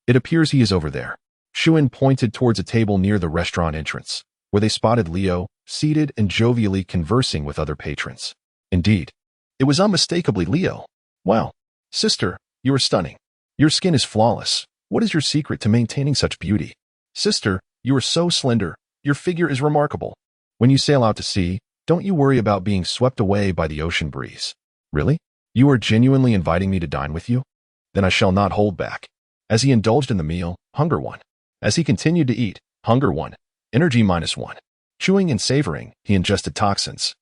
It appears he is over there. Shuin pointed towards a table near the restaurant entrance, where they spotted Leo, seated and jovially conversing with other patrons. Indeed, it was unmistakably Leo. Wow. Sister, you are stunning. Your skin is flawless. What is your secret to maintaining such beauty? Sister, you are so slender. Your figure is remarkable. When you sail out to sea, don't you worry about being swept away by the ocean breeze. Really? You are genuinely inviting me to dine with you? Then I shall not hold back. As he indulged in the meal, hunger won. As he continued to eat, hunger won. Energy -1. Chewing and savoring, he ingested toxins.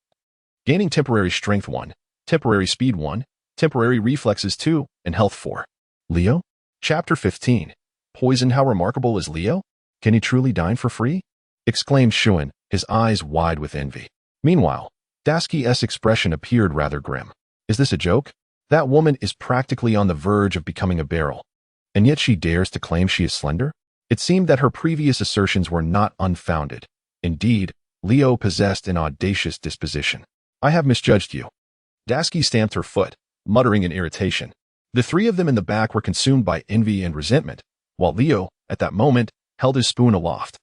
Gaining temporary strength 1, temporary speed 1, temporary reflexes 2, and health 4. Leo? Chapter 15. Poison. How remarkable is Leo? Can he truly dine for free? Exclaimed Shuin, his eyes wide with envy. Meanwhile, Dasky's expression appeared rather grim. Is this a joke? That woman is practically on the verge of becoming a barrel. And yet she dares to claim she is slender? It seemed that her previous assertions were not unfounded. Indeed, Leo possessed an audacious disposition. I have misjudged you. Dasky stamped her foot, muttering in irritation. The three of them in the back were consumed by envy and resentment, while Leo, at that moment, held his spoon aloft.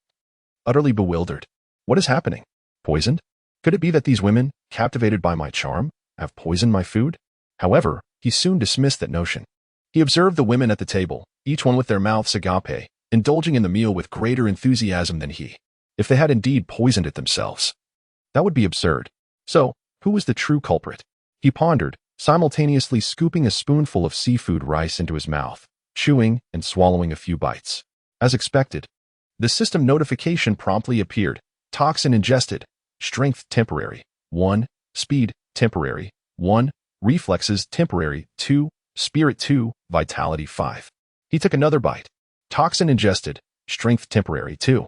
Utterly bewildered. What is happening? Poisoned? Could it be that these women, captivated by my charm, have poisoned my food? However, he soon dismissed that notion. He observed the women at the table, each one with their mouths agape, indulging in the meal with greater enthusiasm than he. If they had indeed poisoned it themselves, that would be absurd. So, who was the true culprit? He pondered, simultaneously scooping a spoonful of seafood rice into his mouth, chewing and swallowing a few bites. As expected, the system notification promptly appeared. Toxin ingested. Strength temporary. 1. Speed temporary. 1. Reflexes temporary. 2. Spirit 2. Vitality 5. He took another bite. Toxin ingested. Strength temporary. 2.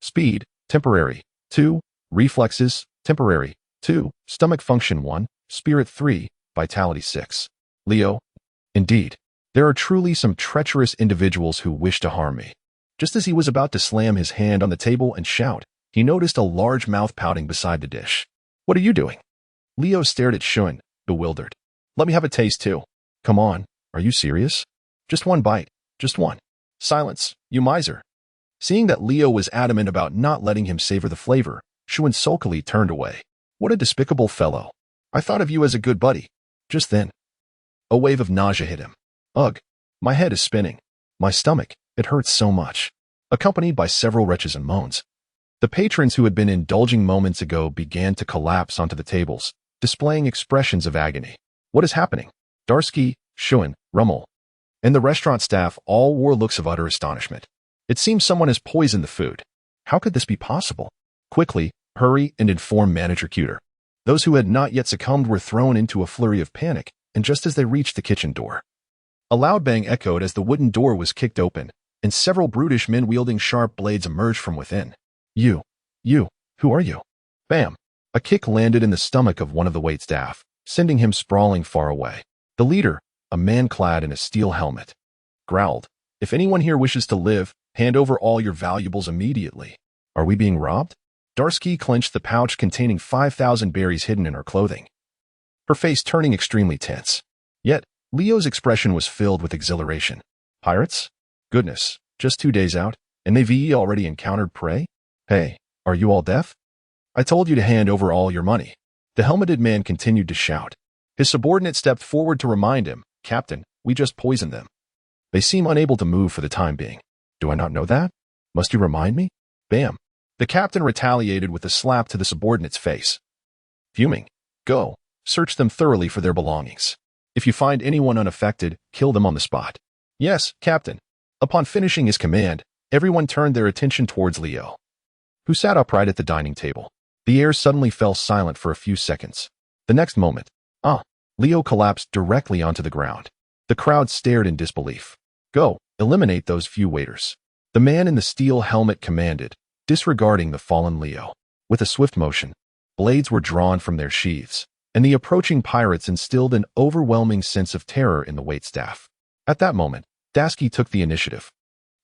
Speed temporary. 2. Reflexes temporary. 2. Stomach function 1. Spirit 3. Vitality 6. Leo. Indeed, there are truly some treacherous individuals who wish to harm me. Just as he was about to slam his hand on the table and shout, he noticed a large mouth pouting beside the dish. What are you doing? Leo stared at Shuin, bewildered. Let me have a taste too. Come on, are you serious? Just one bite, just one. Silence, you miser. Seeing that Leo was adamant about not letting him savor the flavor, Shuin sulkily turned away. What a despicable fellow. I thought of you as a good buddy. Just then, a wave of nausea hit him. Ugh, my head is spinning. My stomach, it hurts so much. Accompanied by several retches and moans. The patrons who had been indulging moments ago began to collapse onto the tables, displaying expressions of agony. What is happening? Darsky, Shuin, Rommel, and the restaurant staff all wore looks of utter astonishment. It seems someone has poisoned the food. How could this be possible? Quickly, hurry and inform Manager Cuter. Those who had not yet succumbed were thrown into a flurry of panic, and just as they reached the kitchen door, a loud bang echoed as the wooden door was kicked open, and several brutish men wielding sharp blades emerged from within. You, who are you? Bam! A kick landed in the stomach of one of the waitstaff, sending him sprawling far away. The leader, a man clad in a steel helmet, growled, If anyone here wishes to live, hand over all your valuables immediately. Are we being robbed? Darsky clenched the pouch containing 5,000 berries hidden in her clothing, her face turning extremely tense. Yet, Leo's expression was filled with exhilaration. Pirates? Goodness, just 2 days out, and they've already encountered prey? Hey, are you all deaf? I told you to hand over all your money. The helmeted man continued to shout. His subordinate stepped forward to remind him, Captain, we just poisoned them. They seem unable to move for the time being. Do I not know that? Must you remind me? Bam. The captain retaliated with a slap to the subordinate's face. Fuming. Go, search them thoroughly for their belongings. If you find anyone unaffected, kill them on the spot. Yes, Captain. Upon finishing his command, everyone turned their attention towards Leo, who sat upright at the dining table. The air suddenly fell silent for a few seconds. The next moment, Leo collapsed directly onto the ground. The crowd stared in disbelief. Go, eliminate those few waiters. The man in the steel helmet commanded, disregarding the fallen Leo. With a swift motion, blades were drawn from their sheaths, and the approaching pirates instilled an overwhelming sense of terror in the waitstaff. At that moment, Dasky took the initiative.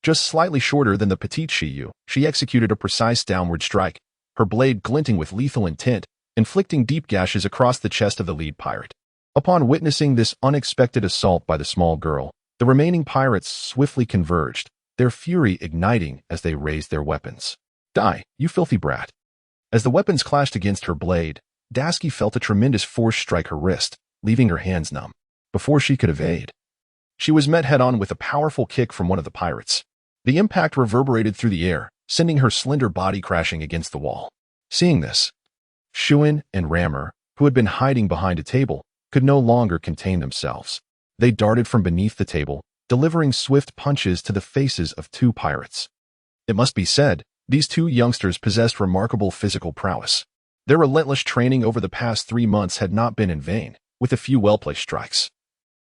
Just slightly shorter than the petite Shiyu, she executed a precise downward strike, her blade glinting with lethal intent, inflicting deep gashes across the chest of the lead pirate. Upon witnessing this unexpected assault by the small girl, the remaining pirates swiftly converged, their fury igniting as they raised their weapons. Die, you filthy brat. As the weapons clashed against her blade, Dasky felt a tremendous force strike her wrist, leaving her hands numb. Before she could evade, she was met head-on with a powerful kick from one of the pirates. The impact reverberated through the air, sending her slender body crashing against the wall. Seeing this, Shuin and Rammer, who had been hiding behind a table, could no longer contain themselves. They darted from beneath the table, delivering swift punches to the faces of two pirates. It must be said, these two youngsters possessed remarkable physical prowess. Their relentless training over the past 3 months had not been in vain, with a few well-placed strikes.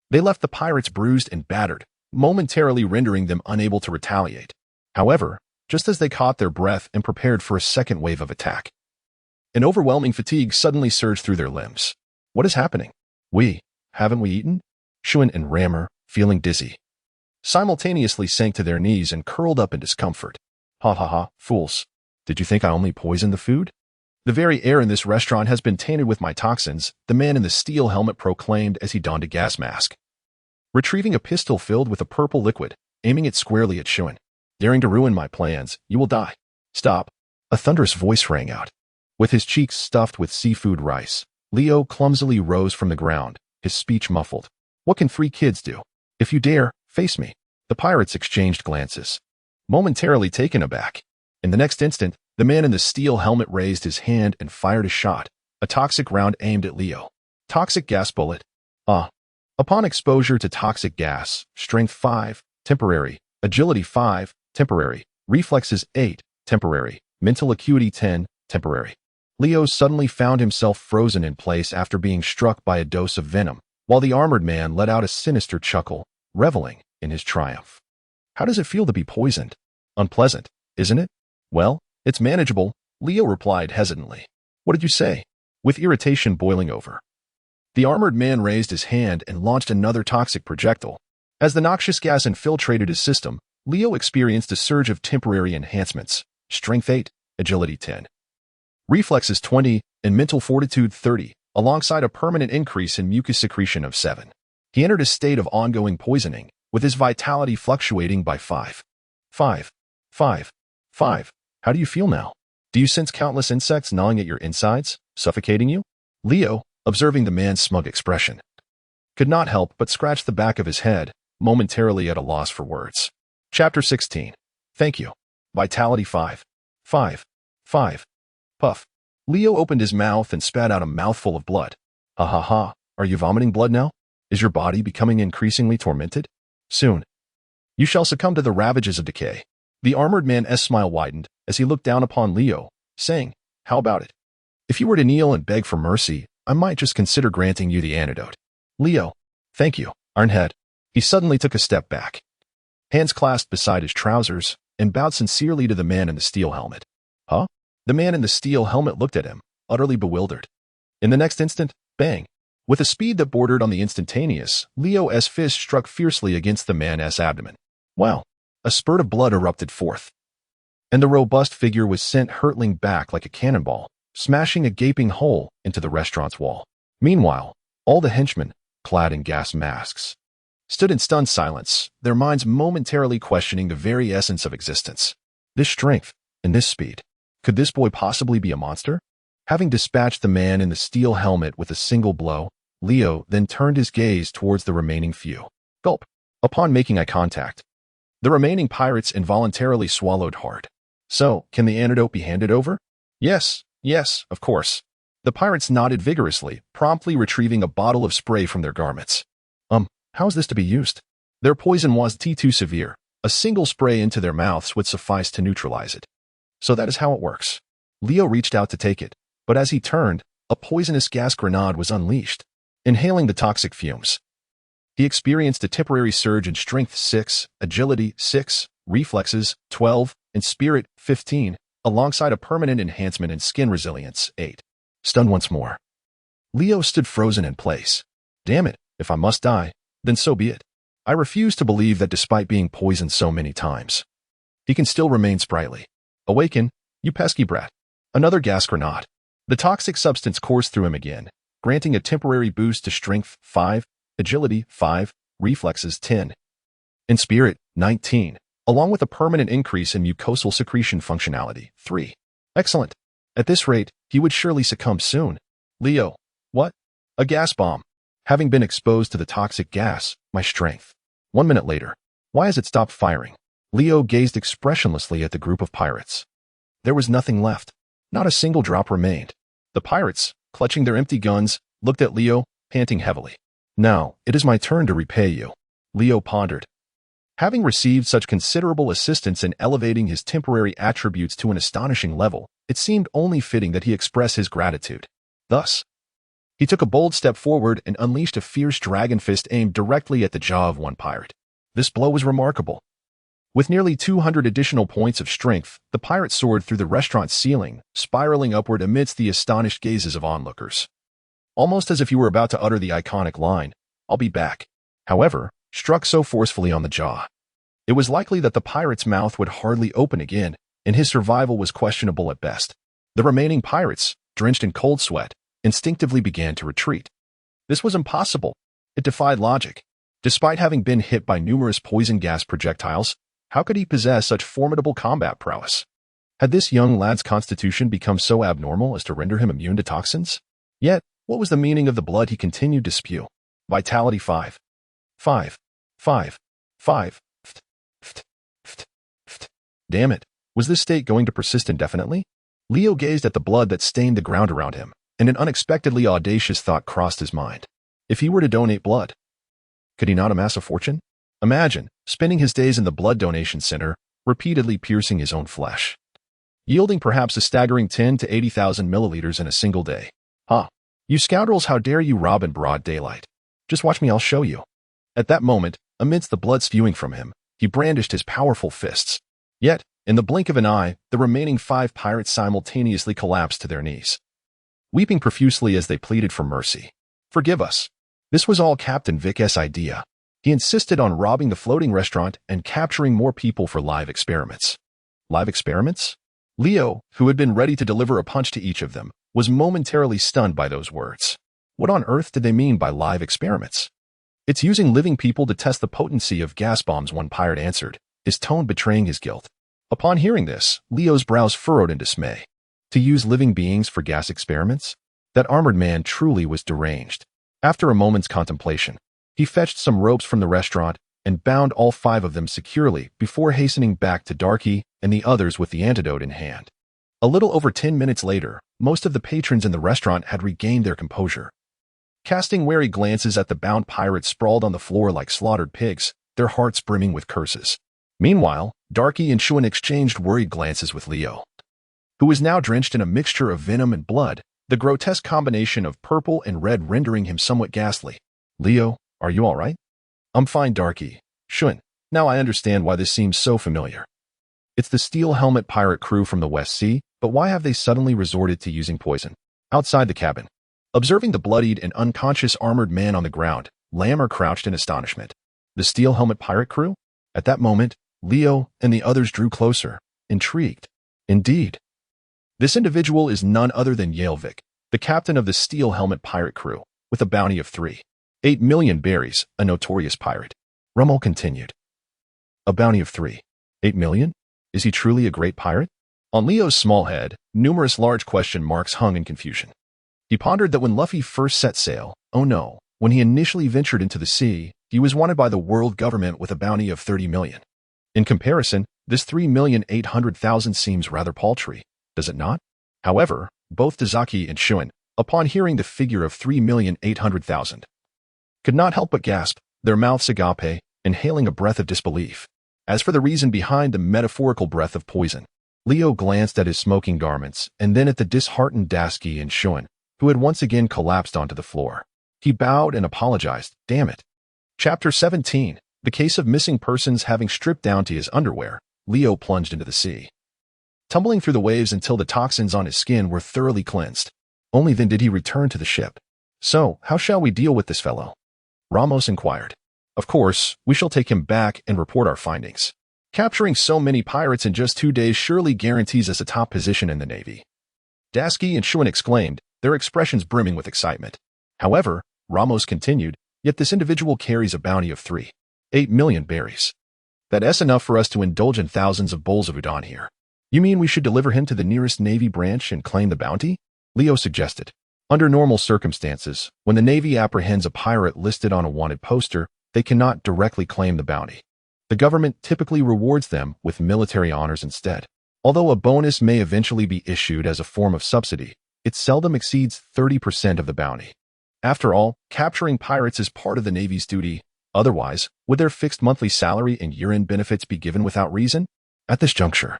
They left the pirates bruised and battered, momentarily rendering them unable to retaliate. However, just as they caught their breath and prepared for a second wave of attack, an overwhelming fatigue suddenly surged through their limbs. What is happening? Haven't we eaten? Shuin and Rammer, feeling dizzy, simultaneously sank to their knees and curled up in discomfort. Ha ha ha, fools. Did you think I only poisoned the food? The very air in this restaurant has been tainted with my toxins, the man in the steel helmet proclaimed as he donned a gas mask. Retrieving a pistol filled with a purple liquid, aiming it squarely at Shuin. Daring to ruin my plans, you will die. Stop. A thunderous voice rang out. With his cheeks stuffed with seafood rice, Leo clumsily rose from the ground, his speech muffled. What can 3 kids do? If you dare, face me. The pirates exchanged glances, momentarily taken aback. In the next instant, the man in the steel helmet raised his hand and fired a shot, a toxic round aimed at Leo. Toxic gas bullet. Upon exposure to toxic gas, strength 5, temporary, agility 5, temporary, reflexes 8, temporary, mental acuity 10, temporary. Leo suddenly found himself frozen in place after being struck by a dose of venom, while the armored man let out a sinister chuckle, reveling in his triumph. How does it feel to be poisoned? Unpleasant, isn't it? Well, it's manageable, Leo replied hesitantly. What did you say? With irritation boiling over. The armored man raised his hand and launched another toxic projectile. As the noxious gas infiltrated his system, Leo experienced a surge of temporary enhancements, strength 8, agility 10, reflexes 20, and mental fortitude 30, alongside a permanent increase in mucus secretion of 7. He entered a state of ongoing poisoning, with his vitality fluctuating by 5. 5. 5. 5. How do you feel now? Do you sense countless insects gnawing at your insides, suffocating you? Leo, observing the man's smug expression, could not help but scratch the back of his head, momentarily at a loss for words. Chapter 16. Thank you. Vitality 5. 5. 5. Puff. Leo opened his mouth and spat out a mouthful of blood. Ha ha ha. Are you vomiting blood now? Is your body becoming increasingly tormented? Soon, you shall succumb to the ravages of decay. The armored man's smile widened as he looked down upon Leo, saying, How about it? If you were to kneel and beg for mercy, I might just consider granting you the antidote. Leo, thank you, Ironhead. He suddenly took a step back, hands clasped beside his trousers, and bowed sincerely to the man in the steel helmet. Huh? The man in the steel helmet looked at him, utterly bewildered. In the next instant, bang! With a speed that bordered on the instantaneous, Leo's fist struck fiercely against the man's abdomen. Wow! A spurt of blood erupted forth, and the robust figure was sent hurtling back like a cannonball, smashing a gaping hole into the restaurant's wall. Meanwhile, all the henchmen, clad in gas masks, stood in stunned silence, their minds momentarily questioning the very essence of existence. This strength and this speed. Could this boy possibly be a monster? Having dispatched the man in the steel helmet with a single blow, Leo then turned his gaze towards the remaining few. Gulp. Upon making eye contact, the remaining pirates involuntarily swallowed hard. So, can the antidote be handed over? Yes, of course. The pirates nodded vigorously, promptly retrieving a bottle of spray from their garments. How is this to be used? Their poison was too severe. A single spray into their mouths would suffice to neutralize it. So that is how it works. Leo reached out to take it, but as he turned, a poisonous gas grenade was unleashed. Inhaling the toxic fumes, he experienced a temporary surge in strength 6, agility 6, reflexes 12, and spirit 15, alongside a permanent enhancement in skin resilience 8. Stunned once more, Leo stood frozen in place. Damn it, if I must die, then so be it. I refuse to believe that despite being poisoned so many times, he can still remain sprightly. Awaken, you pesky brat. Another gas grenade. The toxic substance coursed through him again, granting a temporary boost to strength 5, agility 5, reflexes 10, and spirit 19, along with a permanent increase in mucosal secretion functionality 3. Excellent. At this rate, he would surely succumb soon. Leo. What? A gas bomb. Having been exposed to the toxic gas, my strength. 1 minute later. Why has it stopped firing? Leo gazed expressionlessly at the group of pirates. There was nothing left. Not a single drop remained. The pirates, clutching their empty guns, looked at Leo, panting heavily. Now, it is my turn to repay you. Leo pondered. Having received such considerable assistance in elevating his temporary attributes to an astonishing level, it seemed only fitting that he express his gratitude. Thus, he took a bold step forward and unleashed a fierce dragon fist aimed directly at the jaw of one pirate. This blow was remarkable. With nearly 200 additional points of strength, the pirate soared through the restaurant's ceiling, spiraling upward amidst the astonished gazes of onlookers. Almost as if he were about to utter the iconic line, "I'll be back," however, struck so forcefully on the jaw. It was likely that the pirate's mouth would hardly open again, and his survival was questionable at best. The remaining pirates, drenched in cold sweat, instinctively began to retreat. This was impossible. It defied logic. Despite having been hit by numerous poison gas projectiles, how could he possess such formidable combat prowess? Had this young lad's constitution become so abnormal as to render him immune to toxins? Yet, what was the meaning of the blood he continued to spew? Vitality 5. 5. 5. 5. Damn it. Was this state going to persist indefinitely? Leo gazed at the blood that stained the ground around him, and an unexpectedly audacious thought crossed his mind. If he were to donate blood, could he not amass a fortune? Imagine spending his days in the blood donation center, repeatedly piercing his own flesh, yielding perhaps a staggering 10 to 80,000 milliliters in a single day. Huh. You scoundrels, how dare you rob in broad daylight? Just watch me, I'll show you. At that moment, amidst the blood spewing from him, he brandished his powerful fists. Yet, in the blink of an eye, the remaining 5 pirates simultaneously collapsed to their knees, weeping profusely as they pleaded for mercy. Forgive us. This was all Captain Vic's idea. He insisted on robbing the floating restaurant and capturing more people for live experiments. Live experiments? Leo, who had been ready to deliver a punch to each of them, was momentarily stunned by those words. What on earth did they mean by live experiments? It's using living people to test the potency of gas bombs, one pirate answered, his tone betraying his guilt. Upon hearing this, Leo's brows furrowed in dismay. To use living beings for gas experiments? That armored man truly was deranged. After a moment's contemplation, he fetched some ropes from the restaurant and bound all 5 of them securely before hastening back to Darky and the others with the antidote in hand. A little over 10 minutes later, most of the patrons in the restaurant had regained their composure. Casting wary glances at the bound pirates sprawled on the floor like slaughtered pigs, their hearts brimming with curses. Meanwhile, Darky and Shuan exchanged worried glances with Leo, who was now drenched in a mixture of venom and blood, the grotesque combination of purple and red rendering him somewhat ghastly. Leo, are you all right? I'm fine, Darky. Shuan, now I understand why this seems so familiar. It's the steel helmet pirate crew from the West Sea, but why have they suddenly resorted to using poison? Outside the cabin, observing the bloodied and unconscious armored man on the ground, Lammer crouched in astonishment. The steel helmet pirate crew? At that moment, Leo and the others drew closer, intrigued. Indeed, this individual is none other than Yalevik, the captain of the steel helmet pirate crew, with a bounty of 3.8 million berries, a notorious pirate. Rummel continued. A bounty of 3.8 million? Is he truly a great pirate? On Leo's small head, numerous large question marks hung in confusion. He pondered that when Luffy first set sail, oh no, when he initially ventured into the sea, he was wanted by the world government with a bounty of 30 million. In comparison, this 3,800,000 seems rather paltry, does it not? However, both Tazaki and Shuan, upon hearing the figure of 3,800,000, could not help but gasp, their mouths agape, inhaling a breath of disbelief. As for the reason behind the metaphorical breath of poison, Leo glanced at his smoking garments and then at the disheartened Dasky and Shuan, who had once again collapsed onto the floor. He bowed and apologized. Damn it. Chapter 17. The case of missing persons. Having stripped down to his underwear, Leo plunged into the sea, tumbling through the waves until the toxins on his skin were thoroughly cleansed. Only then did he return to the ship. "So, how shall we deal with this fellow?" Ramos inquired. "Of course, we shall take him back and report our findings. Capturing so many pirates in just 2 days surely guarantees us a top position in the Navy." Dasky and Schuin exclaimed, their expressions brimming with excitement. However, Ramos continued, "Yet this individual carries a bounty of 3.8 million berries. That's enough for us to indulge in thousands of bowls of udon here." "You mean we should deliver him to the nearest Navy branch and claim the bounty?" Leo suggested. "Under normal circumstances, when the Navy apprehends a pirate listed on a wanted poster, they cannot directly claim the bounty. The government typically rewards them with military honors instead. Although a bonus may eventually be issued as a form of subsidy, it seldom exceeds 30% of the bounty. After all, capturing pirates is part of the Navy's duty. Otherwise, would their fixed monthly salary and year-end benefits be given without reason?" At this juncture,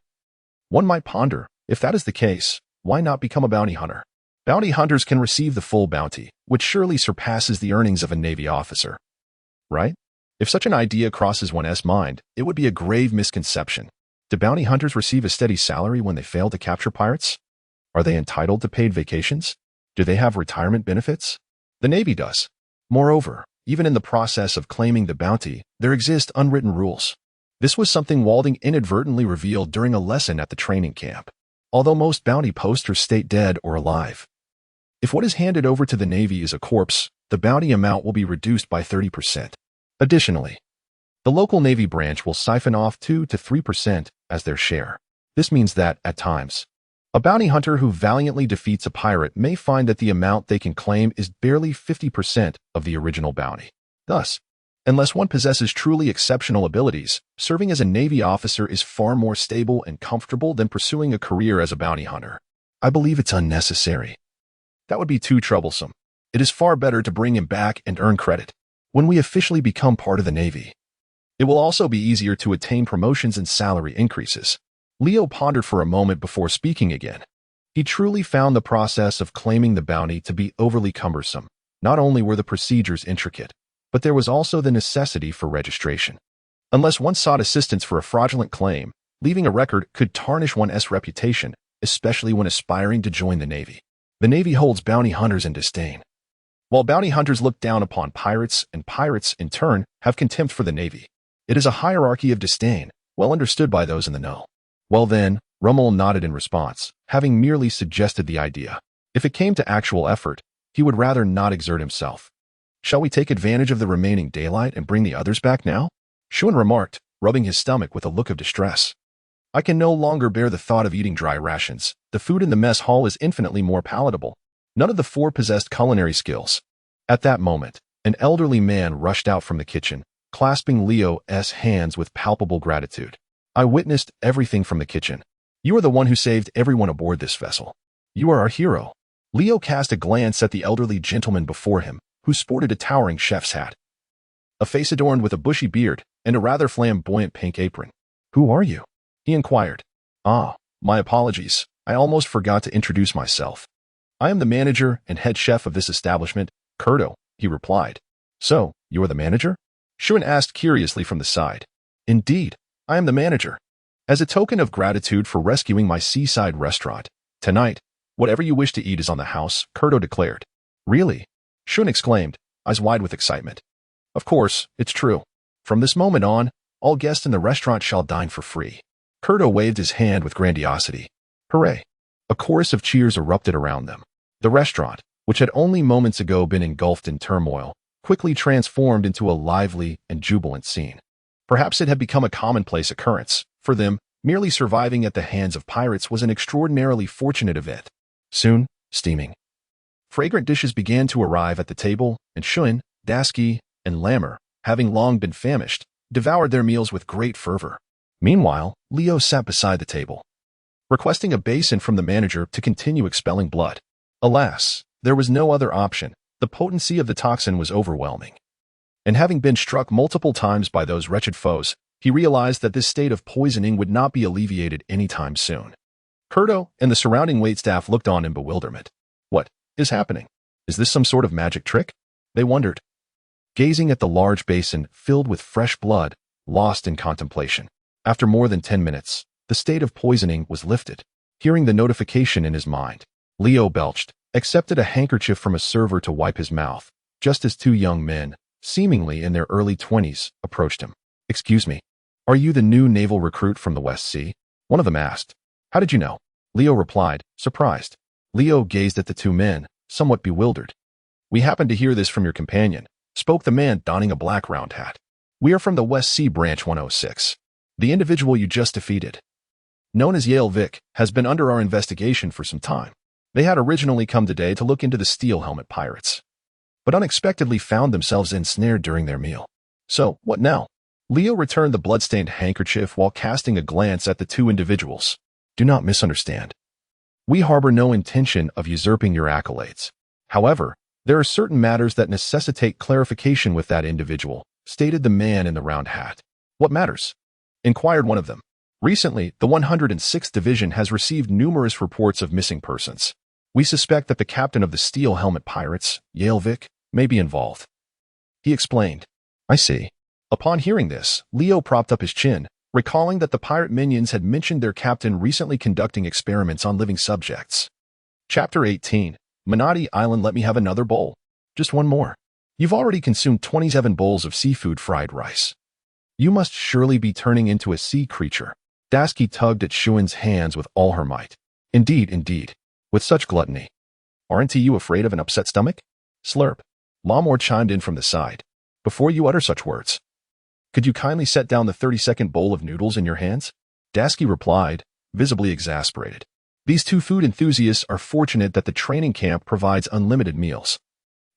one might ponder, if that is the case, why not become a bounty hunter? Bounty hunters can receive the full bounty, which surely surpasses the earnings of a Navy officer. Right? If such an idea crosses one's mind, it would be a grave misconception. Do bounty hunters receive a steady salary when they fail to capture pirates? Are they entitled to paid vacations? Do they have retirement benefits? The Navy does. Moreover, even in the process of claiming the bounty, there exist unwritten rules. This was something Walding inadvertently revealed during a lesson at the training camp. Although most bounty posters state dead or alive, if what is handed over to the Navy is a corpse, the bounty amount will be reduced by 30%. Additionally, the local Navy branch will siphon off 2 to 3% as their share. This means that, at times, a bounty hunter who valiantly defeats a pirate may find that the amount they can claim is barely 50% of the original bounty. Thus, unless one possesses truly exceptional abilities, serving as a Navy officer is far more stable and comfortable than pursuing a career as a bounty hunter. I believe it's unnecessary. That would be too troublesome. It is far better to bring him back and earn credit. When we officially become part of the Navy, it will also be easier to attain promotions and salary increases. Leo pondered for a moment before speaking again. He truly found the process of claiming the bounty to be overly cumbersome. Not only were the procedures intricate, but there was also the necessity for registration. Unless one sought assistance for a fraudulent claim, leaving a record could tarnish one's reputation, especially when aspiring to join the Navy. The Navy holds bounty hunters in disdain, while bounty hunters look down upon pirates, and pirates, in turn, have contempt for the Navy. It is a hierarchy of disdain, well understood by those in the know. Well then, Rommel nodded in response, having merely suggested the idea. If it came to actual effort, he would rather not exert himself. "Shall we take advantage of the remaining daylight and bring the others back now?" Schuin remarked, rubbing his stomach with a look of distress. "I can no longer bear the thought of eating dry rations. The food in the mess hall is infinitely more palatable." None of the four possessed culinary skills. At that moment, an elderly man rushed out from the kitchen, clasping Leo's hands with palpable gratitude. "I witnessed everything from the kitchen. You are the one who saved everyone aboard this vessel. You are our hero." Leo cast a glance at the elderly gentleman before him, who sported a towering chef's hat, a face adorned with a bushy beard, and a rather flamboyant pink apron. "Who are you?" he inquired. "Ah, my apologies. I almost forgot to introduce myself. I am the manager and head chef of this establishment, Curto," he replied. "So, you are the manager?" Schuin asked curiously from the side. "Indeed, I am the manager. As a token of gratitude for rescuing my seaside restaurant, tonight, whatever you wish to eat is on the house," Curto declared. "Really?" Schuin exclaimed, eyes wide with excitement. "Of course, it's true. From this moment on, all guests in the restaurant shall dine for free." Curto waved his hand with grandiosity. Hooray! A chorus of cheers erupted around them. The restaurant, which had only moments ago been engulfed in turmoil, quickly transformed into a lively and jubilant scene. Perhaps it had become a commonplace occurrence. For them, merely surviving at the hands of pirates was an extraordinarily fortunate event. Soon, steaming, fragrant dishes began to arrive at the table, and Schuin, Dasky, and Lammer, having long been famished, devoured their meals with great fervor. Meanwhile, Leo sat beside the table, requesting a basin from the manager to continue expelling blood. Alas, there was no other option. The potency of the toxin was overwhelming. And having been struck multiple times by those wretched foes, he realized that this state of poisoning would not be alleviated anytime soon. Curto and the surrounding waitstaff looked on in bewilderment. What is happening? Is this some sort of magic trick? They wondered, gazing at the large basin filled with fresh blood, lost in contemplation. After more than 10 minutes, the state of poisoning was lifted. Hearing the notification in his mind, Leo belched, accepted a handkerchief from a server to wipe his mouth, just as two young men, seemingly in their early 20s, approached him. "Excuse me, are you the new naval recruit from the West Sea?" one of them asked. "How did you know?" Leo replied, surprised. Leo gazed at the two men, somewhat bewildered. "We happened to hear this from your companion," spoke the man donning a black round hat. "We are from the West Sea Branch 106. The individual you just defeated, known as Yale Vic, has been under our investigation for some time. They had originally come today to look into the steel helmet pirates, but unexpectedly found themselves ensnared during their meal. So, what now?" Leo returned the bloodstained handkerchief while casting a glance at the two individuals. "Do not misunderstand. We harbor no intention of usurping your accolades. However, there are certain matters that necessitate clarification with that individual," stated the man in the round hat. "What matters?" inquired one of them. "Recently, the 106th Division has received numerous reports of missing persons. We suspect that the captain of the steel helmet pirates, Yale Vic, may be involved," he explained. "I see." Upon hearing this, Leo propped up his chin, recalling that the pirate minions had mentioned their captain recently conducting experiments on living subjects. Chapter 18. Manati Island, let me have another bowl. Just one more. You've already consumed 27 bowls of seafood fried rice. You must surely be turning into a sea creature. Dasky tugged at Shuan's hands with all her might. Indeed, indeed. With such gluttony. Aren't you afraid of an upset stomach? Slurp. Lamore chimed in from the side. Before you utter such words, could you kindly set down the 30-second bowl of noodles in your hands? Dasky replied, visibly exasperated. These two food enthusiasts are fortunate that the training camp provides unlimited meals.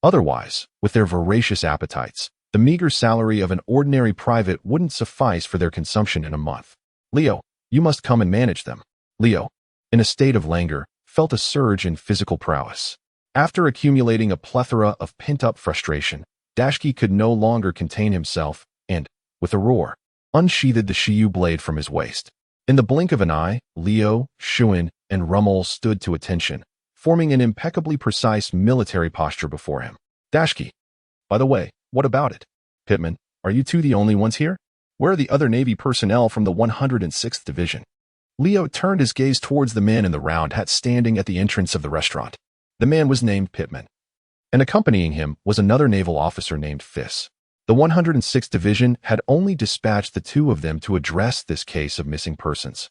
Otherwise, with their voracious appetites, the meager salary of an ordinary private wouldn't suffice for their consumption in a month. Leo, you must come and manage them. Leo, in a state of languor, felt a surge in physical prowess. After accumulating a plethora of pent-up frustration, Dashki could no longer contain himself and, with a roar, unsheathed the Shiyu blade from his waist. In the blink of an eye, Leo, Shuan, and Rummel stood to attention, forming an impeccably precise military posture before him. Dashki. By the way, what about it? Pittman, are you two the only ones here? Where are the other Navy personnel from the 106th Division? Leo turned his gaze towards the man in the round hat standing at the entrance of the restaurant. The man was named Pittman, and accompanying him was another naval officer named Fiss. The 106th Division had only dispatched the two of them to address this case of missing persons,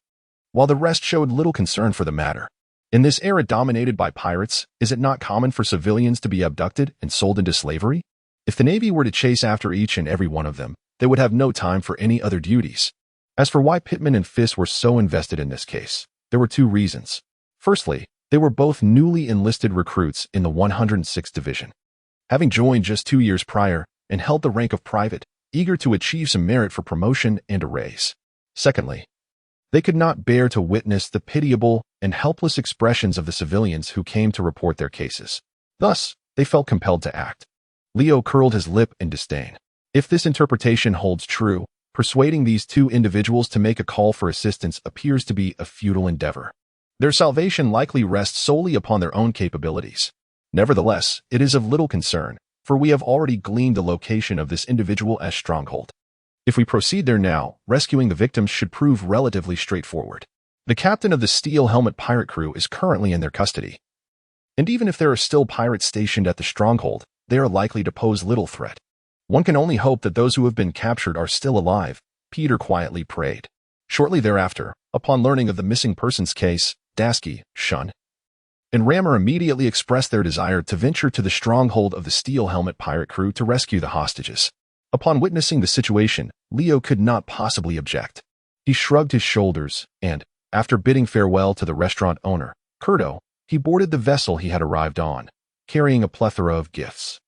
while the rest showed little concern for the matter. In this era dominated by pirates, is it not common for civilians to be abducted and sold into slavery? If the Navy were to chase after each and every one of them, they would have no time for any other duties. As for why Pittman and Fiss were so invested in this case, there were two reasons. Firstly, they were both newly enlisted recruits in the 106th Division, having joined just 2 years prior and held the rank of private, eager to achieve some merit for promotion and a raise. Secondly, they could not bear to witness the pitiable and helpless expressions of the civilians who came to report their cases. Thus, they felt compelled to act. Leo curled his lip in disdain. If this interpretation holds true, persuading these two individuals to make a call for assistance appears to be a futile endeavor. Their salvation likely rests solely upon their own capabilities. Nevertheless, it is of little concern, for we have already gleaned the location of this individual as stronghold. If we proceed there now, rescuing the victims should prove relatively straightforward. The captain of the steel helmet pirate crew is currently in their custody. And even if there are still pirates stationed at the stronghold, they are likely to pose little threat. One can only hope that those who have been captured are still alive, Peter quietly prayed. Shortly thereafter, upon learning of the missing persons case, Dasky, Shun, and Rammer immediately expressed their desire to venture to the stronghold of the steel helmet pirate crew to rescue the hostages. Upon witnessing the situation, Leo could not possibly object. He shrugged his shoulders and, after bidding farewell to the restaurant owner, Curto, he boarded the vessel he had arrived on, carrying a plethora of gifts.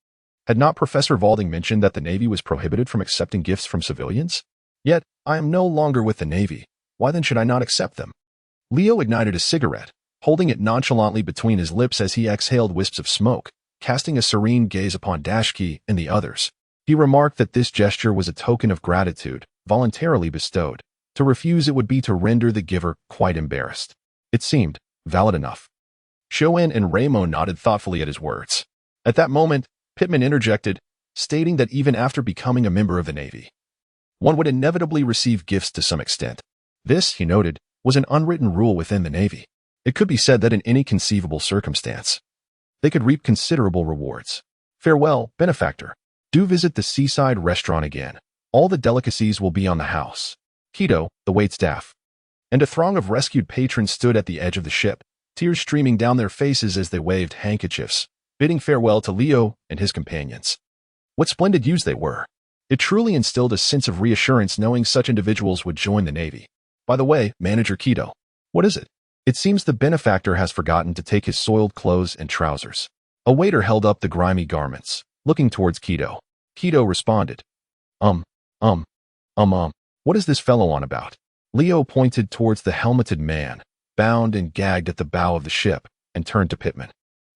Had not Professor Valding mentioned that the Navy was prohibited from accepting gifts from civilians? Yet, I am no longer with the Navy. Why then should I not accept them? Leo ignited a cigarette, holding it nonchalantly between his lips as he exhaled wisps of smoke, casting a serene gaze upon Dashki and the others. He remarked that this gesture was a token of gratitude, voluntarily bestowed. To refuse it would be to render the giver quite embarrassed. It seemed valid enough. Shoan and Ramo nodded thoughtfully at his words. At that moment, Pittman interjected, stating that even after becoming a member of the Navy, one would inevitably receive gifts to some extent. This, he noted, was an unwritten rule within the Navy. It could be said that in any conceivable circumstance, They could reap considerable rewards. Farewell, benefactor. Do visit the seaside restaurant again. All the delicacies will be on the house. Keto, the waitstaff. And a throng of rescued patrons stood at the edge of the ship, tears streaming down their faces as they waved handkerchiefs, bidding farewell to Leo and his companions. What splendid youths they were. It truly instilled a sense of reassurance knowing such individuals would join the Navy. By the way, Manager Keto, what is it? It seems the benefactor has forgotten to take his soiled clothes and trousers. A waiter held up the grimy garments, looking towards Keto. Keto responded, what is this fellow on about? Leo pointed towards the helmeted man, bound and gagged at the bow of the ship, and turned to Pittman.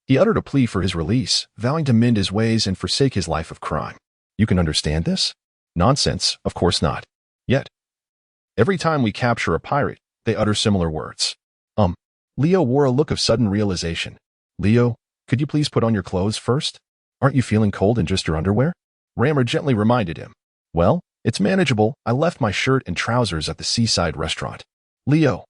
He uttered a plea for his release, vowing to mend his ways and forsake his life of crime. You can understand this? Nonsense, of course not. Yet, every time we capture a pirate, they utter similar words. Leo wore a look of sudden realization. Leo, could you please put on your clothes first? Aren't you feeling cold in just your underwear? Rammer gently reminded him. Well, it's manageable. I left my shirt and trousers at the seaside restaurant. Leo,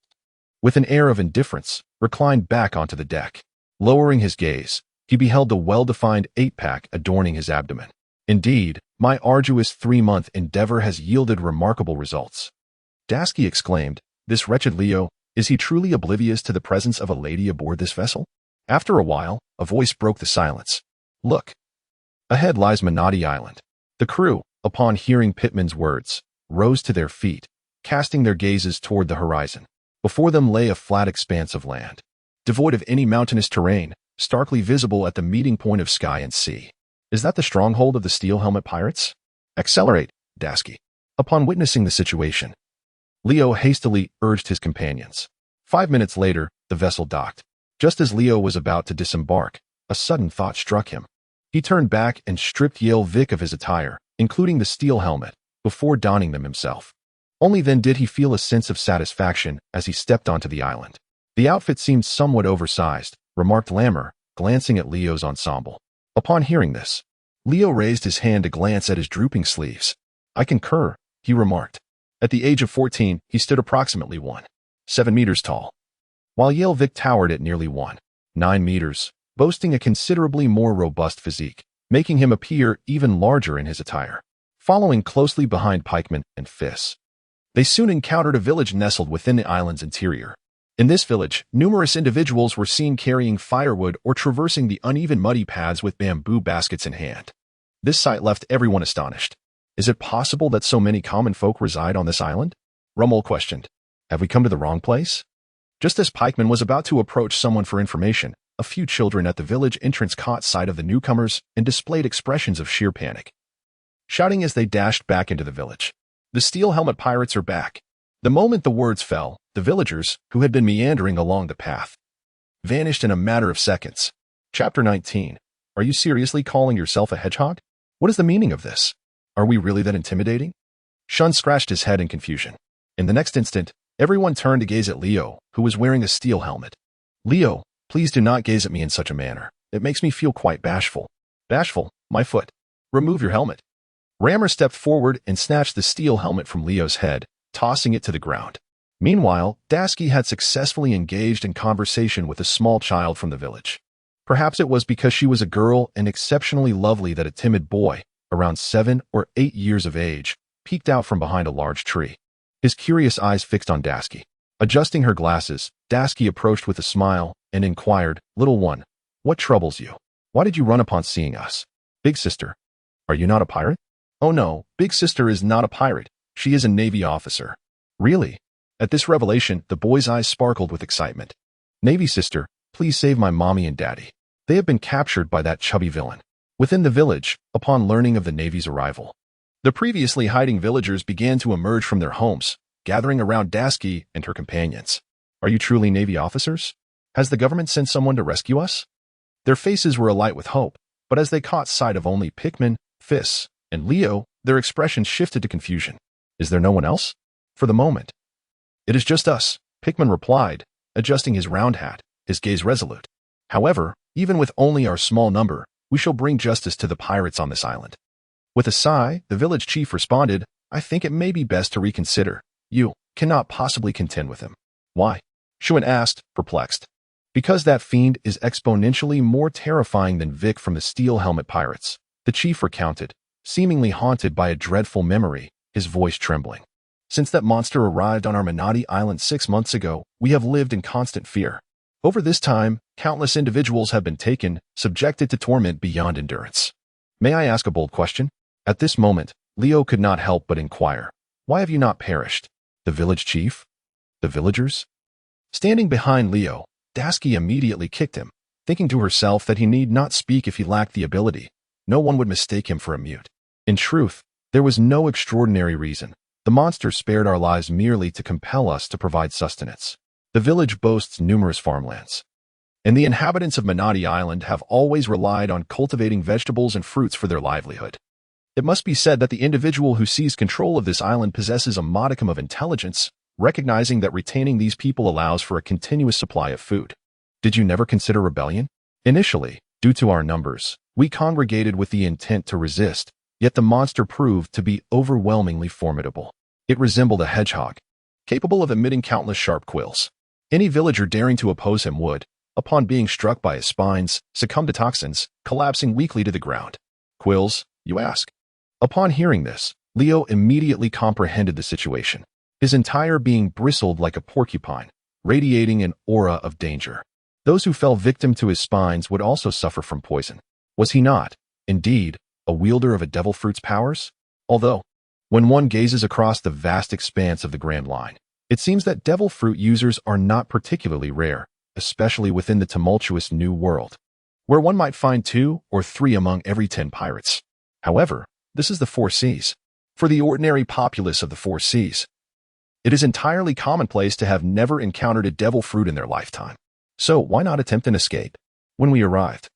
with an air of indifference, reclined back onto the deck. Lowering his gaze, he beheld a well-defined 8-pack adorning his abdomen. Indeed, my arduous 3-month endeavor has yielded remarkable results. Dasky exclaimed, this wretched Leo, is he truly oblivious to the presence of a lady aboard this vessel? After a while, a voice broke the silence. Look. Ahead lies Menotti Island. The crew, upon hearing Pittman's words, rose to their feet, casting their gazes toward the horizon. Before them lay a flat expanse of land, devoid of any mountainous terrain, starkly visible at the meeting point of sky and sea. Is that the stronghold of the Steel Helmet Pirates? Accelerate, Dasky. Upon witnessing the situation, Leo hastily urged his companions. 5 minutes later, the vessel docked. Just as Leo was about to disembark, a sudden thought struck him. He turned back and stripped Yale Vic of his attire, including the steel helmet, before donning them himself. Only then did he feel a sense of satisfaction as he stepped onto the island. The outfit seemed somewhat oversized, remarked Lammer, glancing at Leo's ensemble. Upon hearing this, Leo raised his hand to glance at his drooping sleeves. I concur, he remarked. At the age of 14, he stood approximately 1.7 meters tall, while Yale Vic towered at nearly 1.9 meters, boasting a considerably more robust physique, making him appear even larger in his attire. Following closely behind pikemen and fists, they soon encountered a village nestled within the island's interior. In this village, numerous individuals were seen carrying firewood or traversing the uneven muddy paths with bamboo baskets in hand. This sight left everyone astonished. Is it possible that so many common folk reside on this island? Rummel questioned. Have we come to the wrong place? Just as Pikeman was about to approach someone for information, a few children at the village entrance caught sight of the newcomers and displayed expressions of sheer panic, shouting as they dashed back into the village. The Steel Helmet Pirates are back. The moment the words fell, the villagers, who had been meandering along the path, vanished in a matter of seconds. Chapter 19. Are you seriously calling yourself a hedgehog? What is the meaning of this? Are we really that intimidating? Shun scratched his head in confusion. In the next instant, everyone turned to gaze at Leo, who was wearing a steel helmet. Leo, please do not gaze at me in such a manner. It makes me feel quite bashful. Bashful, my foot. Remove your helmet. Rammer stepped forward and snatched the steel helmet from Leo's head, tossing it to the ground. Meanwhile, Dasky had successfully engaged in conversation with a small child from the village. Perhaps it was because she was a girl and exceptionally lovely that a timid boy, around 7 or 8 years of age, peeked out from behind a large tree, his curious eyes fixed on Dasky. Adjusting her glasses, Dasky approached with a smile and inquired, Little one, what troubles you? Why did you run upon seeing us? Big sister, are you not a pirate? Oh no, Big sister is not a pirate. She is a Navy officer. Really? At this revelation, the boy's eyes sparkled with excitement. Navy sister, please save my mommy and daddy. They have been captured by that chubby villain. Within the village, upon learning of the Navy's arrival, the previously hiding villagers began to emerge from their homes, gathering around Dasky and her companions. Are you truly Navy officers? Has the government sent someone to rescue us? Their faces were alight with hope, but as they caught sight of only Pickman, Fiss, and Leo, their expressions shifted to confusion. Is there no one else? For the moment. It is just us, Pickman replied, adjusting his round hat, his gaze resolute. However, even with only our small number, we shall bring justice to the pirates on this island. With a sigh, the village chief responded, I think it may be best to reconsider. You cannot possibly contend with him. Why? Shuan asked, perplexed. Because that fiend is exponentially more terrifying than Vic from the Steel Helmet Pirates, the chief recounted, seemingly haunted by a dreadful memory, his voice trembling. Since that monster arrived on our Menotti Island 6 months ago, we have lived in constant fear. Over this time, countless individuals have been taken, subjected to torment beyond endurance. May I ask a bold question? At this moment, Leo could not help but inquire, why have you not perished? The village chief? The villagers? Standing behind Leo, Dasky immediately kicked him, thinking to herself that he need not speak if he lacked the ability. No one would mistake him for a mute. In truth, there was no extraordinary reason. The monster spared our lives merely to compel us to provide sustenance. The village boasts numerous farmlands, and the inhabitants of Menotti Island have always relied on cultivating vegetables and fruits for their livelihood. It must be said that the individual who seized control of this island possesses a modicum of intelligence, recognizing that retaining these people allows for a continuous supply of food. Did you never consider rebellion? Initially, due to our numbers, we congregated with the intent to resist, yet the monster proved to be overwhelmingly formidable. It resembled a hedgehog, capable of emitting countless sharp quills. Any villager daring to oppose him would, upon being struck by his spines, succumb to toxins, collapsing weakly to the ground. Quills, you ask? Upon hearing this, Leo immediately comprehended the situation. His entire being bristled like a porcupine, radiating an aura of danger. Those who fell victim to his spines would also suffer from poison. Was he not, indeed, a wielder of a devil fruit's powers? Although, when one gazes across the vast expanse of the Grand Line, it seems that devil fruit users are not particularly rare, especially within the tumultuous New World, where one might find 2 or 3 among every 10 pirates. However, this is the 4 Seas. For the ordinary populace of the 4 Seas, it is entirely commonplace to have never encountered a devil fruit in their lifetime. So why not attempt an escape? When we arrived,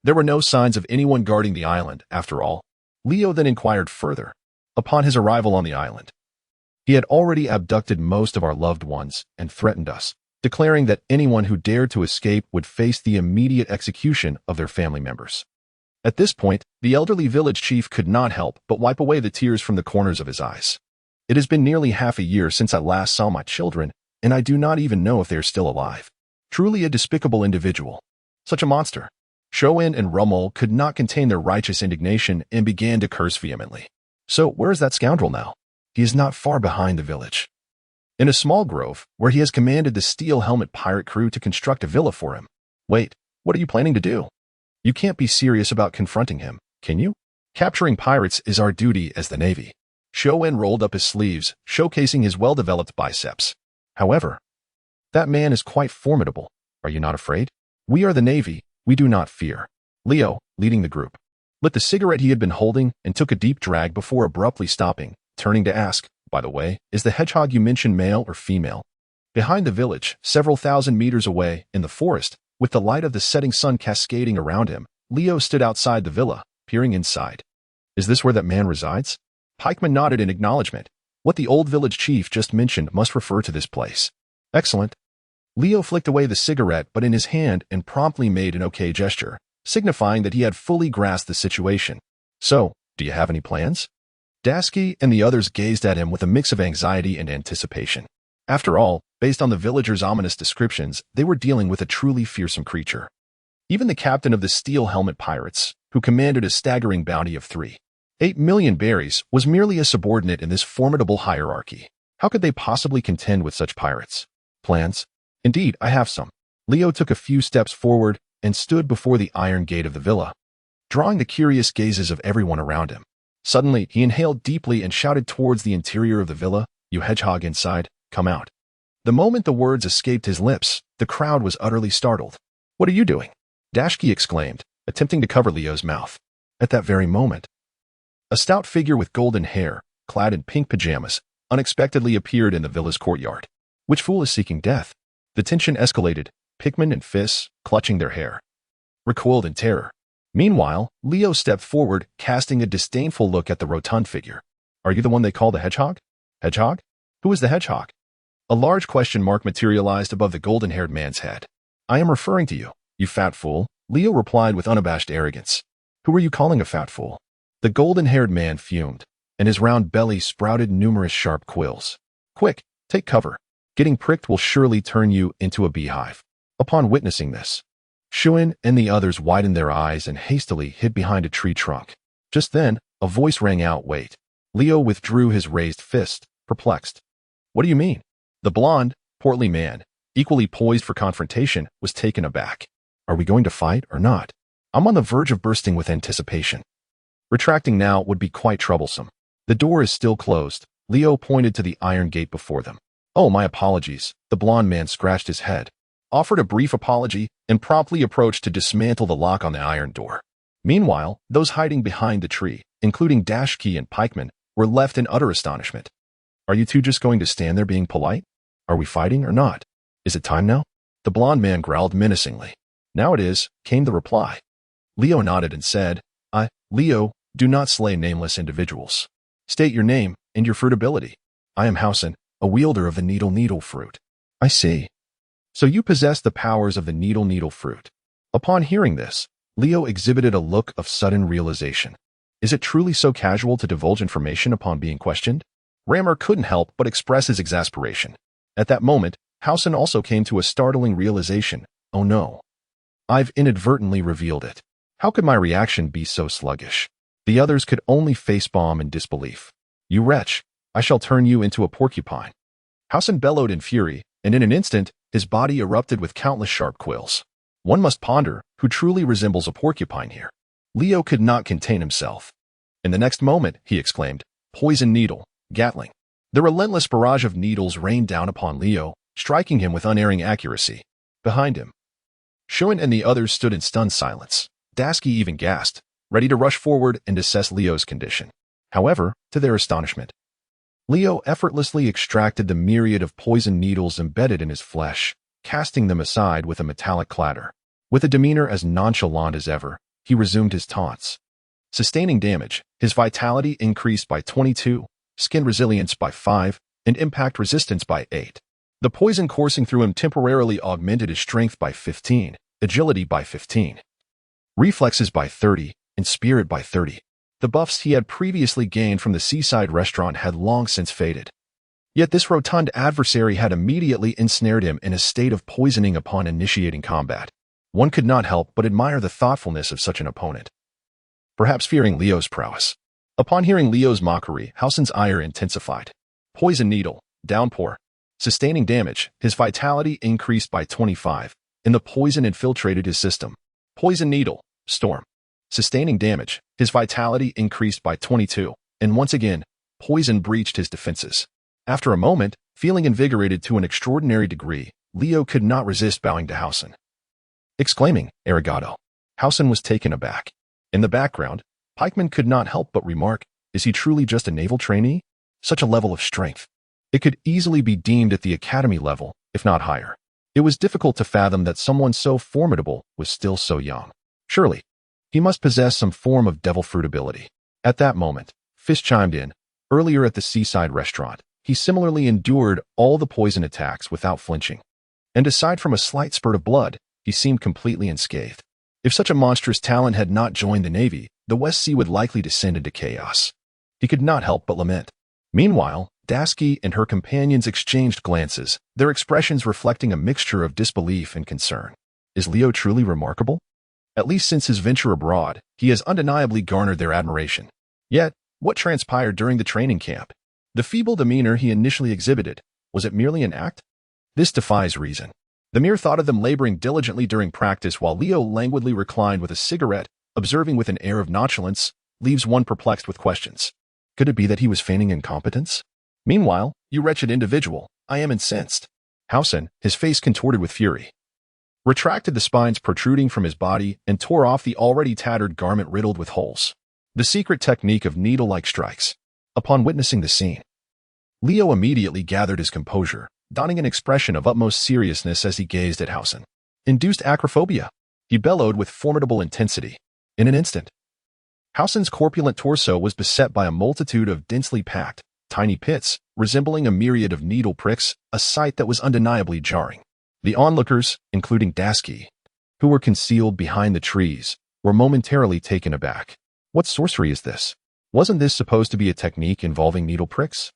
there were no signs of anyone guarding the island, after all. Leo then inquired further. Upon his arrival on the island, he had already abducted most of our loved ones and threatened us, declaring that anyone who dared to escape would face the immediate execution of their family members. At this point, the elderly village chief could not help but wipe away the tears from the corners of his eyes. It has been nearly half a year since I last saw my children, and I do not even know if they are still alive. Truly a despicable individual. Such a monster. Shoin and Rummel could not contain their righteous indignation and began to curse vehemently. So where is that scoundrel now? He is not far behind the village, in a small grove where he has commanded the Steel Helmet pirate crew to construct a villa for him. Wait, what are you planning to do? You can't be serious about confronting him, can you? Capturing pirates is our duty as the Navy. Shoin rolled up his sleeves, showcasing his well-developed biceps. However, that man is quite formidable. Are you not afraid? We are the Navy. We do not fear. Leo, leading the group, lit the cigarette he had been holding and took a deep drag before abruptly stopping, turning to ask, by the way, is the hedgehog you mentioned male or female? Behind the village, several thousand meters away, in the forest, with the light of the setting sun cascading around him, Leo stood outside the villa, peering inside. Is this where that man resides? Pikeman nodded in acknowledgement. What the old village chief just mentioned must refer to this place. Excellent. Leo flicked away the cigarette but in his hand and promptly made an okay gesture, signifying that he had fully grasped the situation. So, do you have any plans? Dasky and the others gazed at him with a mix of anxiety and anticipation. After all, based on the villagers' ominous descriptions, they were dealing with a truly fearsome creature. Even the captain of the Steel Helmet Pirates, who commanded a staggering bounty of 3.8 million berries, was merely a subordinate in this formidable hierarchy. How could they possibly contend with such pirates? Plans? Indeed, I have some. Leo took a few steps forward and stood before the iron gate of the villa, drawing the curious gazes of everyone around him. Suddenly, he inhaled deeply and shouted towards the interior of the villa, "You hedgehog inside, come out." The moment the words escaped his lips, the crowd was utterly startled. "What are you doing?" Dashki exclaimed, attempting to cover Leo's mouth. At that very moment, a stout figure with golden hair, clad in pink pajamas, unexpectedly appeared in the villa's courtyard. Which fool is seeking death? The tension escalated, Pickman and Fiss, clutching their hair, recoiled in terror. Meanwhile, Leo stepped forward, casting a disdainful look at the rotund figure. "Are you the one they call the hedgehog?" "Hedgehog? Who is the hedgehog?" A large question mark materialized above the golden-haired man's head. "I am referring to you, you fat fool," Leo replied with unabashed arrogance. "Who are you calling a fat fool?" The golden-haired man fumed, and his round belly sprouted numerous sharp quills. "Quick, take cover. Getting pricked will surely turn you into a beehive." Upon witnessing this, Shuin and the others widened their eyes and hastily hid behind a tree trunk. Just then, a voice rang out, "Wait." Leo withdrew his raised fist, perplexed. "What do you mean?" The blond, portly man, equally poised for confrontation, was taken aback. "Are we going to fight or not? I'm on the verge of bursting with anticipation. Retracting now would be quite troublesome. The door is still closed." Leo pointed to the iron gate before them. "Oh, my apologies." The blond man scratched his head, offered a brief apology, and promptly approached to dismantle the lock on the iron door. Meanwhile, those hiding behind the tree, including Dashki and Pikeman, were left in utter astonishment. "Are you two just going to stand there being polite? Are we fighting or not? Is it time now?" The blond man growled menacingly. "Now it is," came the reply. Leo nodded and said, Leo, do not slay nameless individuals. State your name and your fruit ability." "I am Hausen, a wielder of the needle fruit." "I see. So you possess the powers of the needle fruit." Upon hearing this, Leo exhibited a look of sudden realization. Is it truly so casual to divulge information upon being questioned? Rammer couldn't help but express his exasperation. At that moment, Hausen also came to a startling realization. Oh no. I've inadvertently revealed it. How could my reaction be so sluggish? The others could only facepalm in disbelief. "You wretch, I shall turn you into a porcupine." Hausen bellowed in fury, and in an instant, his body erupted with countless sharp quills. One must ponder who truly resembles a porcupine here. Leo could not contain himself. In the next moment, he exclaimed, "Poison needle, Gatling." The relentless barrage of needles rained down upon Leo, striking him with unerring accuracy. Behind him, Shuin and the others stood in stunned silence. Dasky even gasped, ready to rush forward and assess Leo's condition. However, to their astonishment, Leo effortlessly extracted the myriad of poison needles embedded in his flesh, casting them aside with a metallic clatter. With a demeanor as nonchalant as ever, he resumed his taunts. Sustaining damage, his vitality increased by 22, skin resilience by 5, and impact resistance by 8. The poison coursing through him temporarily augmented his strength by 15, agility by 15, reflexes by 30, and spirit by 30. The buffs he had previously gained from the seaside restaurant had long since faded. Yet this rotund adversary had immediately ensnared him in a state of poisoning upon initiating combat. One could not help but admire the thoughtfulness of such an opponent. Perhaps fearing Leo's prowess. Upon hearing Leo's mockery, Hausen's ire intensified. Poison needle, downpour. Sustaining damage, his vitality increased by 25, and the poison infiltrated his system. Poison needle, storm. Sustaining damage, his vitality increased by 22, and once again, poison breached his defenses. After a moment, feeling invigorated to an extraordinary degree, Leo could not resist bowing to Hausen. Exclaiming, "Arigato." Hausen was taken aback. In the background, Pikeman could not help but remark, is he truly just a naval trainee? Such a level of strength. It could easily be deemed at the academy level, if not higher. It was difficult to fathom that someone so formidable was still so young. Surely, he must possess some form of devil fruit ability. At that moment, Fish chimed in. Earlier at the seaside restaurant, he similarly endured all the poison attacks without flinching. And aside from a slight spurt of blood, he seemed completely unscathed. If such a monstrous talent had not joined the Navy, the West Sea would likely descend into chaos. He could not help but lament. Meanwhile, Dasky and her companions exchanged glances, their expressions reflecting a mixture of disbelief and concern. Is Leo truly remarkable? At least since his venture abroad, he has undeniably garnered their admiration. Yet, what transpired during the training camp? The feeble demeanor he initially exhibited, was it merely an act? This defies reason. The mere thought of them laboring diligently during practice while Leo languidly reclined with a cigarette, observing with an air of nonchalance, leaves one perplexed with questions. Could it be that he was feigning incompetence? Meanwhile, you wretched individual, I am incensed. Hausen, his face contorted with fury, retracted the spines protruding from his body and tore off the already tattered garment riddled with holes. The secret technique of needle-like strikes. Upon witnessing the scene, Leo immediately gathered his composure, donning an expression of utmost seriousness as he gazed at Hausen. Induced acrophobia, he bellowed with formidable intensity. In an instant, Hausen's corpulent torso was beset by a multitude of densely packed, tiny pits, resembling a myriad of needle pricks, a sight that was undeniably jarring. The onlookers, including Dasky, who were concealed behind the trees, were momentarily taken aback. What sorcery is this? Wasn't this supposed to be a technique involving needle pricks?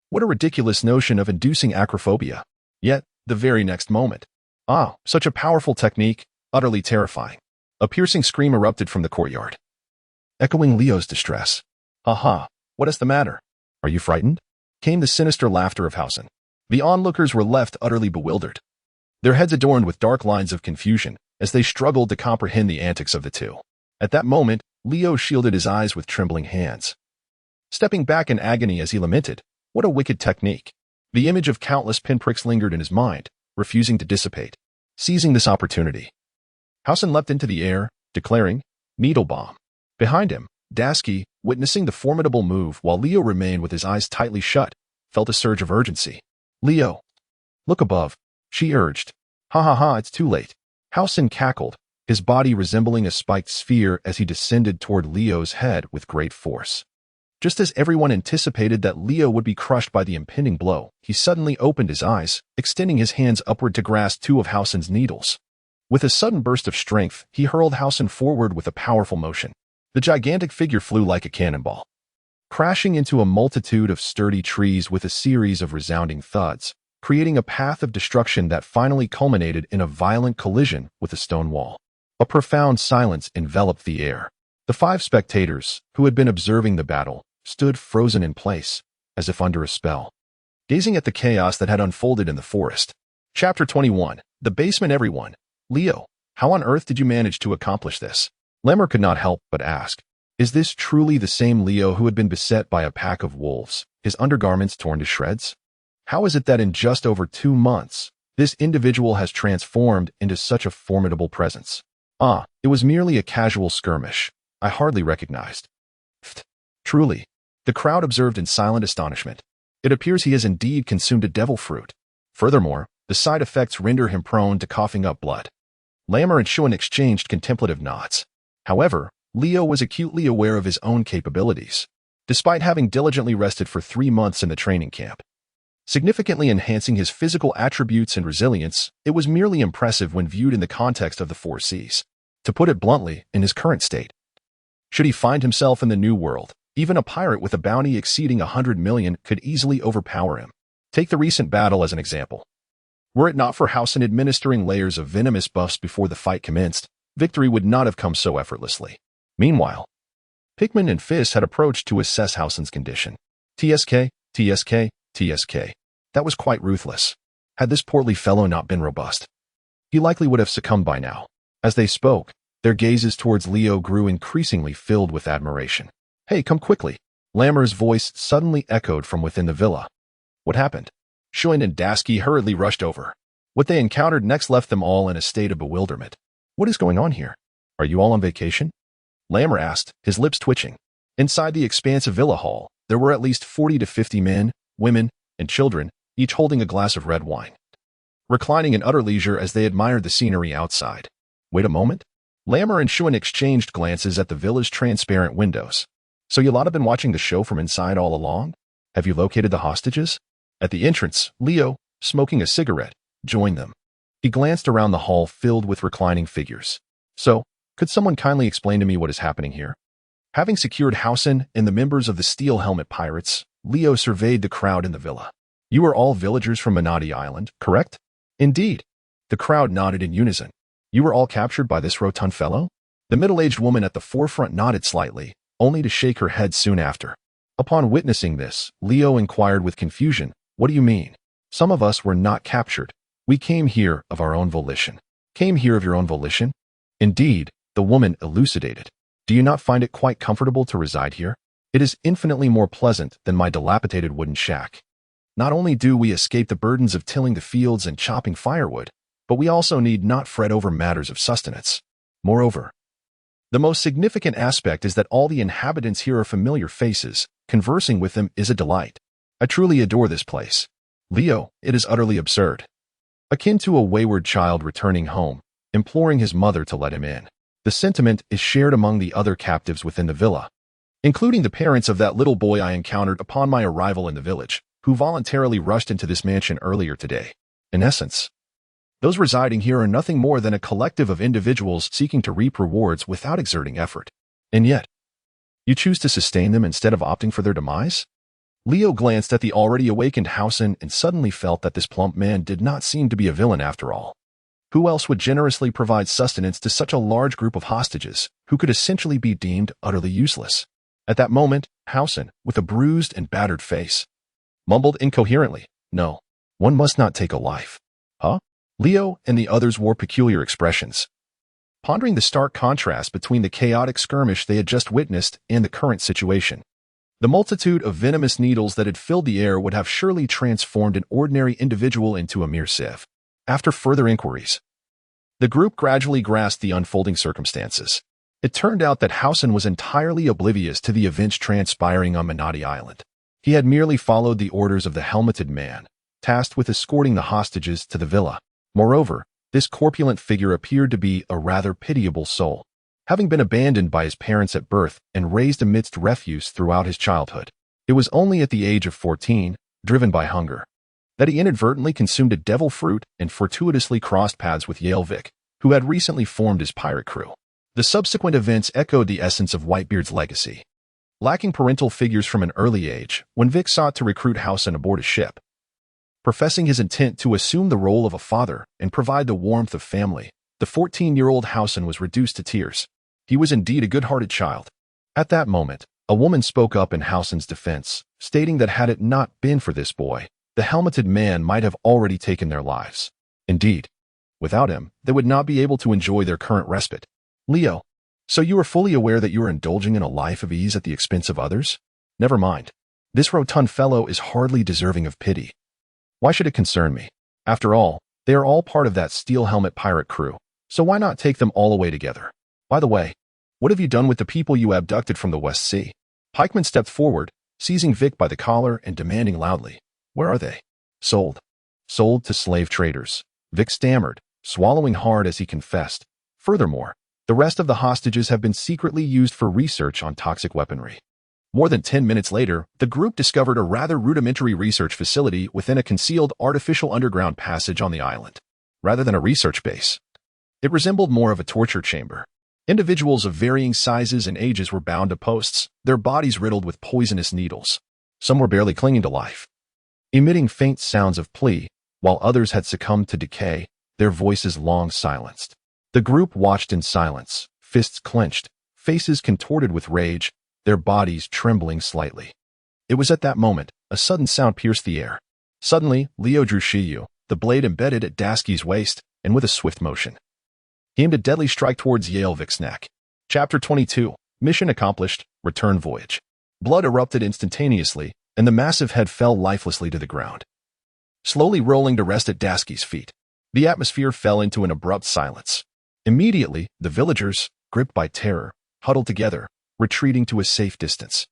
What a ridiculous notion of inducing acrophobia. Yet, the very next moment, Ah, such a powerful technique, utterly terrifying. A piercing scream erupted from the courtyard, echoing Leo's distress. "Aha, what is the matter? Are you frightened?" Came the sinister laughter of Hausen. The onlookers were left utterly bewildered, their heads adorned with dark lines of confusion as they struggled to comprehend the antics of the two. At that moment, Leo shielded his eyes with trembling hands, stepping back in agony as he lamented, "What a wicked technique." The image of countless pinpricks lingered in his mind, refusing to dissipate. Seizing this opportunity, Hausen leapt into the air, declaring, "Needle bomb." Behind him, Dasky, witnessing the formidable move while Leo remained with his eyes tightly shut, felt a surge of urgency. "Leo, look above," she urged. "Ha ha ha, it's too late." Hausen cackled, his body resembling a spiked sphere as he descended toward Leo's head with great force. Just as everyone anticipated that Leo would be crushed by the impending blow, he suddenly opened his eyes, extending his hands upward to grasp two of Hausen's needles. With a sudden burst of strength, he hurled Hausen forward with a powerful motion. The gigantic figure flew like a cannonball, crashing into a multitude of sturdy trees with a series of resounding thuds, creating a path of destruction that finally culminated in a violent collision with a stone wall. A profound silence enveloped the air. The 5 spectators, who had been observing the battle, stood frozen in place, as if under a spell, gazing at the chaos that had unfolded in the forest. Chapter 21. The Basement. Everyone. "Leo, how on earth did you manage to accomplish this?" Lemmer could not help but ask. Is this truly the same Leo who had been beset by a pack of wolves, his undergarments torn to shreds? How is it that in just over 2 months, this individual has transformed into such a formidable presence? Ah, it was merely a casual skirmish. I hardly recognized. Pfft. Truly. The crowd observed in silent astonishment. It appears he has indeed consumed a devil fruit. Furthermore, the side effects render him prone to coughing up blood. Lammer and Schuen exchanged contemplative nods. However, Leo was acutely aware of his own capabilities, despite having diligently rested for 3 months in the training camp. Significantly enhancing his physical attributes and resilience, it was merely impressive when viewed in the context of the 4 Seas. To put it bluntly, in his current state, should he find himself in the New World, even a pirate with a bounty exceeding 100 million could easily overpower him. Take the recent battle as an example. Were it not for Hausen administering layers of venomous buffs before the fight commenced, victory would not have come so effortlessly. Meanwhile, Pickman and Fiss had approached to assess Hausen's condition. TSK, TSK, TSK. That was quite ruthless. Had this portly fellow not been robust, he likely would have succumbed by now. As they spoke, their gazes towards Leo grew increasingly filled with admiration. "Hey, come quickly." Lammer's voice suddenly echoed from within the villa. What happened? Schuen and Dasky hurriedly rushed over. What they encountered next left them all in a state of bewilderment. "What is going on here? Are you all on vacation?" Lammer asked, his lips twitching. Inside the expansive villa hall, there were at least 40 to 50 men, women, and children, each holding a glass of red wine, reclining in utter leisure as they admired the scenery outside. Wait a moment. Lammer and Schuen exchanged glances at the villa's transparent windows. "So you lot have been watching the show from inside all along? Have you located the hostages?" At the entrance, Leo, smoking a cigarette, joined them. He glanced around the hall filled with reclining figures. "So, could someone kindly explain to me what is happening here?" Having secured Hausen and the members of the Steel Helmet Pirates, Leo surveyed the crowd in the villa. "You are all villagers from Manati Island, correct?" "Indeed." The crowd nodded in unison. "You were all captured by this rotund fellow?" The middle-aged woman at the forefront nodded slightly, only to shake her head soon after. Upon witnessing this, Leo inquired with confusion, "What do you mean?" "Some of us were not captured. We came here of our own volition." "Came here of your own volition?" "Indeed," the woman elucidated. "Do you not find it quite comfortable to reside here? It is infinitely more pleasant than my dilapidated wooden shack. Not only do we escape the burdens of tilling the fields and chopping firewood, but we also need not fret over matters of sustenance. Moreover, the most significant aspect is that all the inhabitants here are familiar faces. Conversing with them is a delight. I truly adore this place. Leo, it is utterly absurd. Akin to a wayward child returning home, imploring his mother to let him in. The sentiment is shared among the other captives within the villa, including the parents of that little boy I encountered upon my arrival in the village, who voluntarily rushed into this mansion earlier today. In essence, those residing here are nothing more than a collective of individuals seeking to reap rewards without exerting effort. And yet, you choose to sustain them instead of opting for their demise?" Leo glanced at the already awakened Hausen and suddenly felt that this plump man did not seem to be a villain after all. Who else would generously provide sustenance to such a large group of hostages, who could essentially be deemed utterly useless? At that moment, Housen, with a bruised and battered face, mumbled incoherently, "No, one must not take a life." Huh? Leo and the others wore peculiar expressions, pondering the stark contrast between the chaotic skirmish they had just witnessed and the current situation. The multitude of venomous needles that had filled the air would have surely transformed an ordinary individual into a mere sieve. After further inquiries, the group gradually grasped the unfolding circumstances. It turned out that Housen was entirely oblivious to the events transpiring on Menotti Island. He had merely followed the orders of the helmeted man, tasked with escorting the hostages to the villa. Moreover, this corpulent figure appeared to be a rather pitiable soul, having been abandoned by his parents at birth and raised amidst refuse throughout his childhood. It was only at the age of 14, driven by hunger, that he inadvertently consumed a devil fruit and fortuitously crossed paths with Yale Vic, who had recently formed his pirate crew. The subsequent events echoed the essence of Whitebeard's legacy. Lacking parental figures from an early age, when Vic sought to recruit Housen aboard a ship, professing his intent to assume the role of a father and provide the warmth of family, the 14-year-old Housen was reduced to tears. He was indeed a good-hearted child. At that moment, a woman spoke up in Housen's defense, stating that had it not been for this boy, the helmeted man might have already taken their lives. Indeed, without him, they would not be able to enjoy their current respite. Leo, so you are fully aware that you are indulging in a life of ease at the expense of others? Never mind. This rotund fellow is hardly deserving of pity. Why should it concern me? After all, they are all part of that steel helmet pirate crew, so why not take them all away together? By the way, what have you done with the people you abducted from the West Sea? Pikeman stepped forward, seizing Vic by the collar and demanding loudly, "Where are they?" Sold. Sold to slave traders. Vic stammered, swallowing hard as he confessed. Furthermore, the rest of the hostages have been secretly used for research on toxic weaponry. More than 10 minutes later, the group discovered a rather rudimentary research facility within a concealed artificial underground passage on the island. Rather than a research base, it resembled more of a torture chamber. Individuals of varying sizes and ages were bound to posts, their bodies riddled with poisonous needles. Some were barely clinging to life, emitting faint sounds of plea, while others had succumbed to decay, their voices long silenced. The group watched in silence, fists clenched, faces contorted with rage, their bodies trembling slightly. It was at that moment, a sudden sound pierced the air. Suddenly, Leo drew Shiyu, the blade embedded at Dasky's waist, and with a swift motion, he aimed a deadly strike towards Yale Vic's neck. Chapter 22. Mission accomplished. Return voyage. Blood erupted instantaneously, and the massive head fell lifelessly to the ground, slowly rolling to rest at Dasky's feet. The atmosphere fell into an abrupt silence. Immediately, the villagers, gripped by terror, huddled together, retreating to a safe distance,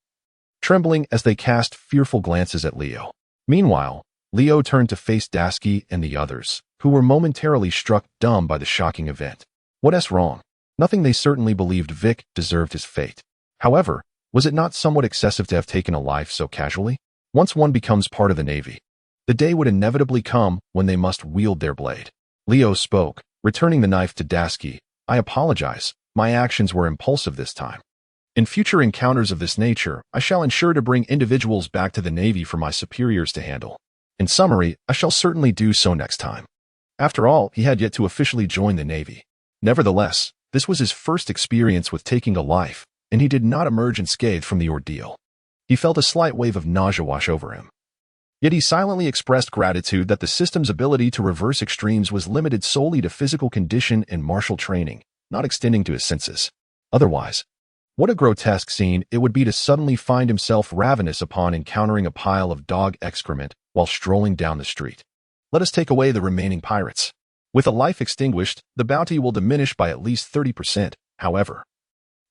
trembling as they cast fearful glances at Leo. Meanwhile, Leo turned to face Dasky and the others, who were momentarily struck dumb by the shocking event. What's wrong? Nothing. They certainly believed Vic deserved his fate. However, was it not somewhat excessive to have taken a life so casually? Once one becomes part of the Navy, the day would inevitably come when they must wield their blade. Leo spoke, returning the knife to Dasky. "I apologize. My actions were impulsive this time. In future encounters of this nature, I shall ensure to bring individuals back to the Navy for my superiors to handle. In summary, I shall certainly do so next time." After all, he had yet to officially join the Navy. Nevertheless, this was his first experience with taking a life, and he did not emerge unscathed from the ordeal. He felt a slight wave of nausea wash over him. Yet he silently expressed gratitude that the system's ability to reverse extremes was limited solely to physical condition and martial training, not extending to his senses. Otherwise, what a grotesque scene it would be to suddenly find himself ravenous upon encountering a pile of dog excrement while strolling down the street. Let us take away the remaining pirates. With a life extinguished, the bounty will diminish by at least 30%, however.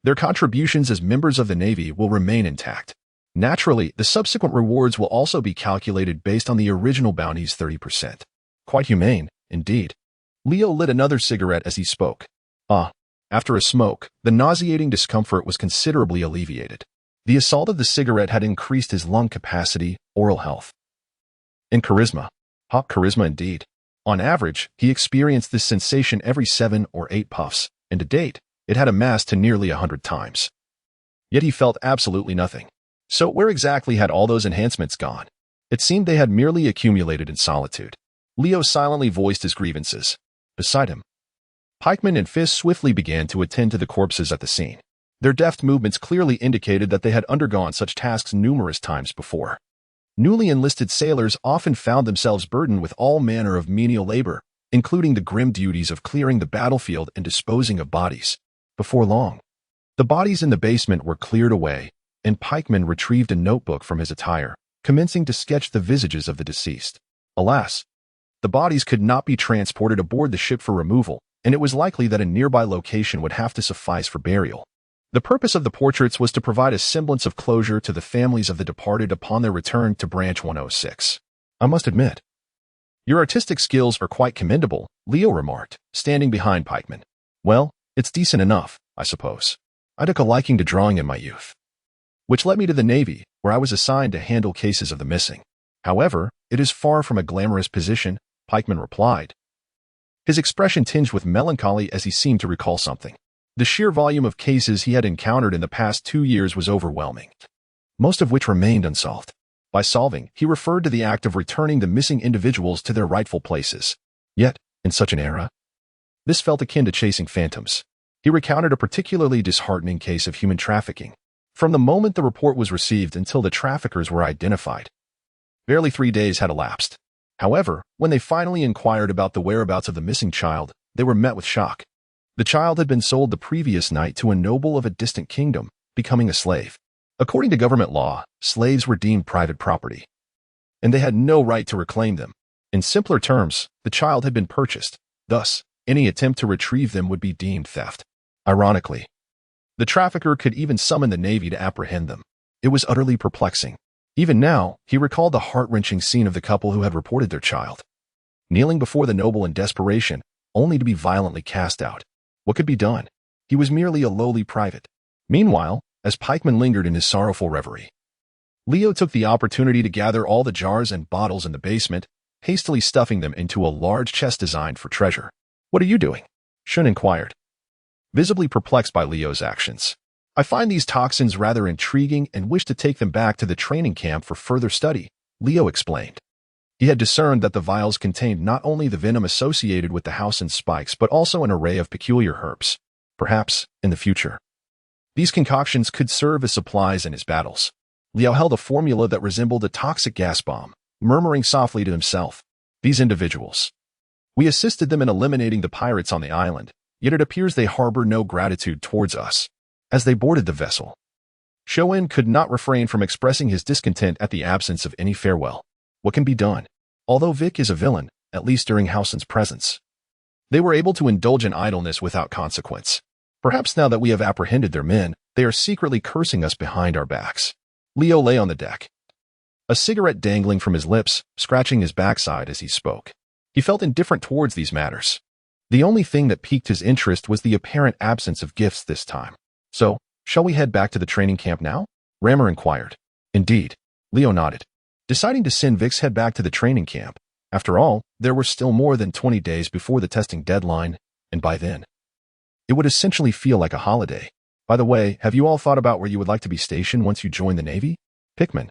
Their contributions as members of the Navy will remain intact. Naturally, the subsequent rewards will also be calculated based on the original bounty's 30%. Quite humane, indeed. Leo lit another cigarette as he spoke. After a smoke, the nauseating discomfort was considerably alleviated. The assault of the cigarette had increased his lung capacity, oral health, and charisma. Charisma indeed. On average, he experienced this sensation every 7 or 8 puffs, and to date, it had amassed to nearly 100 times. Yet he felt absolutely nothing. So where exactly had all those enhancements gone? It seemed they had merely accumulated in solitude. Leo silently voiced his grievances. beside him. Pikeman and Fist swiftly began to attend to the corpses at the scene. Their deft movements clearly indicated that they had undergone such tasks numerous times before. Newly enlisted sailors often found themselves burdened with all manner of menial labor, including the grim duties of clearing the battlefield and disposing of bodies. Before long, the bodies in the basement were cleared away, and Pikeman retrieved a notebook from his attire, commencing to sketch the visages of the deceased. Alas, the bodies could not be transported aboard the ship for removal, and it was likely that a nearby location would have to suffice for burial. The purpose of the portraits was to provide a semblance of closure to the families of the departed upon their return to Branch 106. I must admit, your artistic skills are quite commendable, Leo remarked, standing behind Pikeman. Well, it's decent enough, I suppose. I took a liking to drawing in my youth, which led me to the Navy, where I was assigned to handle cases of the missing. However, it is far from a glamorous position, Pikeman replied, his expression tinged with melancholy as he seemed to recall something. The sheer volume of cases he had encountered in the past 2 years was overwhelming, most of which remained unsolved. By solving, he referred to the act of returning the missing individuals to their rightful places. Yet, in such an era, this felt akin to chasing phantoms. He recounted a particularly disheartening case of human trafficking. From the moment the report was received until the traffickers were identified, barely 3 days had elapsed. However, when they finally inquired about the whereabouts of the missing child, they were met with shock. The child had been sold the previous night to a noble of a distant kingdom, becoming a slave. According to government law, slaves were deemed private property, and they had no right to reclaim them. In simpler terms, the child had been purchased. Thus, any attempt to retrieve them would be deemed theft. Ironically, the trafficker could even summon the Navy to apprehend them. It was utterly perplexing. Even now, he recalled the heart-wrenching scene of the couple who had reported their child, kneeling before the noble in desperation, only to be violently cast out. What could be done? He was merely a lowly private. Meanwhile, as Pikeman lingered in his sorrowful reverie, Leo took the opportunity to gather all the jars and bottles in the basement, hastily stuffing them into a large chest designed for treasure. What are you doing? Shun inquired, visibly perplexed by Leo's actions. I find these toxins rather intriguing and wish to take them back to the training camp for further study, Leo explained. He had discerned that the vials contained not only the venom associated with the house and spikes but also an array of peculiar herbs. Perhaps, in the future, these concoctions could serve as supplies in his battles. Leo held a formula that resembled a toxic gas bomb, murmuring softly to himself, these individuals. We assisted them in eliminating the pirates on the island, yet it appears they harbor no gratitude towards us. As they boarded the vessel, Shoin could not refrain from expressing his discontent at the absence of any farewell. What can be done? Although Vic is a villain, at least during Howson's presence, they were able to indulge in idleness without consequence. Perhaps now that we have apprehended their men, they are secretly cursing us behind our backs. Leo lay on the deck, a cigarette dangling from his lips, scratching his backside as he spoke. He felt indifferent towards these matters. The only thing that piqued his interest was the apparent absence of gifts this time. So, shall we head back to the training camp now? Rammer inquired. Indeed. Leo nodded, deciding to send Vix head back to the training camp. After all, there were still more than 20 days before the testing deadline, and by then, it would essentially feel like a holiday. By the way, have you all thought about where you would like to be stationed once you join the Navy? Pickman,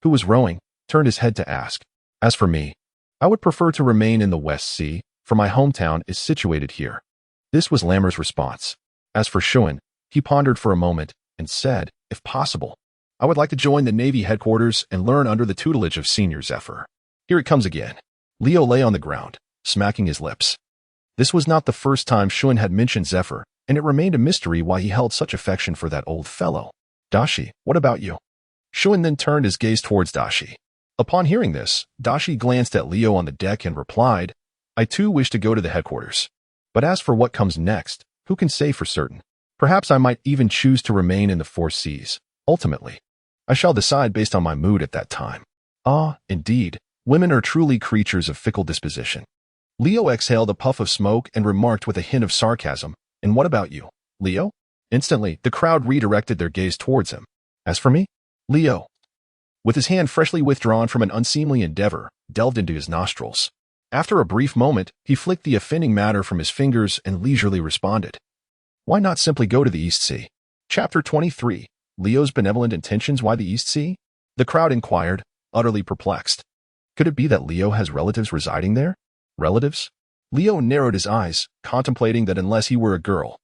who was rowing, turned his head to ask. As for me, I would prefer to remain in the West Sea, for my hometown is situated here. This was Lammer's response. As for Shoin, he pondered for a moment and said, if possible, I would like to join the Navy headquarters and learn under the tutelage of Senior Zephyr. Here it comes again. Leo lay on the ground, smacking his lips. This was not the first time Shoin had mentioned Zephyr, and it remained a mystery why he held such affection for that old fellow. Dashi, what about you? Shoin then turned his gaze towards Dashi. Upon hearing this, Dashi glanced at Leo on the deck and replied, I too wish to go to the headquarters. But as for what comes next, who can say for certain? Perhaps I might even choose to remain in the Four Seas. Ultimately, I shall decide based on my mood at that time. Ah, indeed, women are truly creatures of fickle disposition. Leo exhaled a puff of smoke and remarked with a hint of sarcasm, and what about you, Leo? Instantly, the crowd redirected their gaze towards him. As for me, Leo, with his hand freshly withdrawn from an unseemly endeavor, delved into his nostrils. After a brief moment, he flicked the offending matter from his fingers and leisurely responded. Why not simply go to the East Sea? Chapter 23. Leo's benevolent intentions. Why the East Sea? The crowd inquired, utterly perplexed. Could it be that Leo has relatives residing there? Relatives? Leo narrowed his eyes, contemplating that unless he were a girl,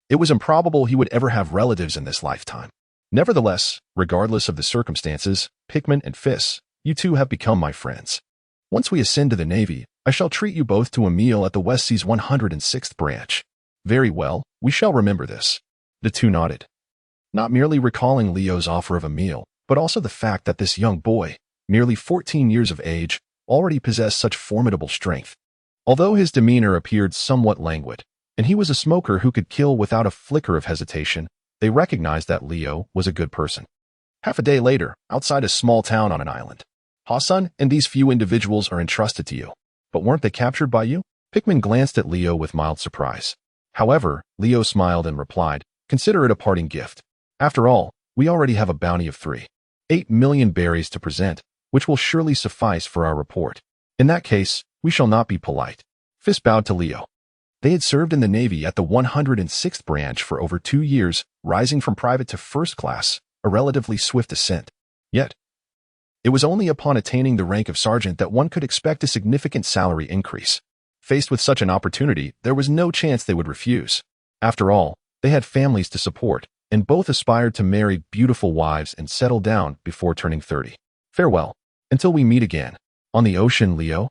it was improbable he would ever have relatives in this lifetime. Nevertheless, regardless of the circumstances, Pikmin and Fis, you two have become my friends. Once we ascend to the Navy, I shall treat you both to a meal at the West Sea's 106th branch. Very well, we shall remember this. The two nodded, not merely recalling Leo's offer of a meal, but also the fact that this young boy, merely 14 years of age, already possessed such formidable strength. Although his demeanor appeared somewhat languid, and he was a smoker who could kill without a flicker of hesitation, they recognized that Leo was a good person. Half a day later, outside a small town on an island, Hassan and these few individuals are entrusted to you. But weren't they captured by you? Pikmin glanced at Leo with mild surprise. However, Leo smiled and replied, consider it a parting gift. After all, we already have a bounty of 3.8 million berries to present, which will surely suffice for our report. In that case, we shall not be polite. Fist bowed to Leo. They had served in the Navy at the 106th branch for over 2 years, rising from private to first class, a relatively swift ascent. Yet, it was only upon attaining the rank of sergeant that one could expect a significant salary increase. Faced with such an opportunity, there was no chance they would refuse. After all, they had families to support, and both aspired to marry beautiful wives and settle down before turning 30. Farewell, until we meet again. On the ocean, Leo,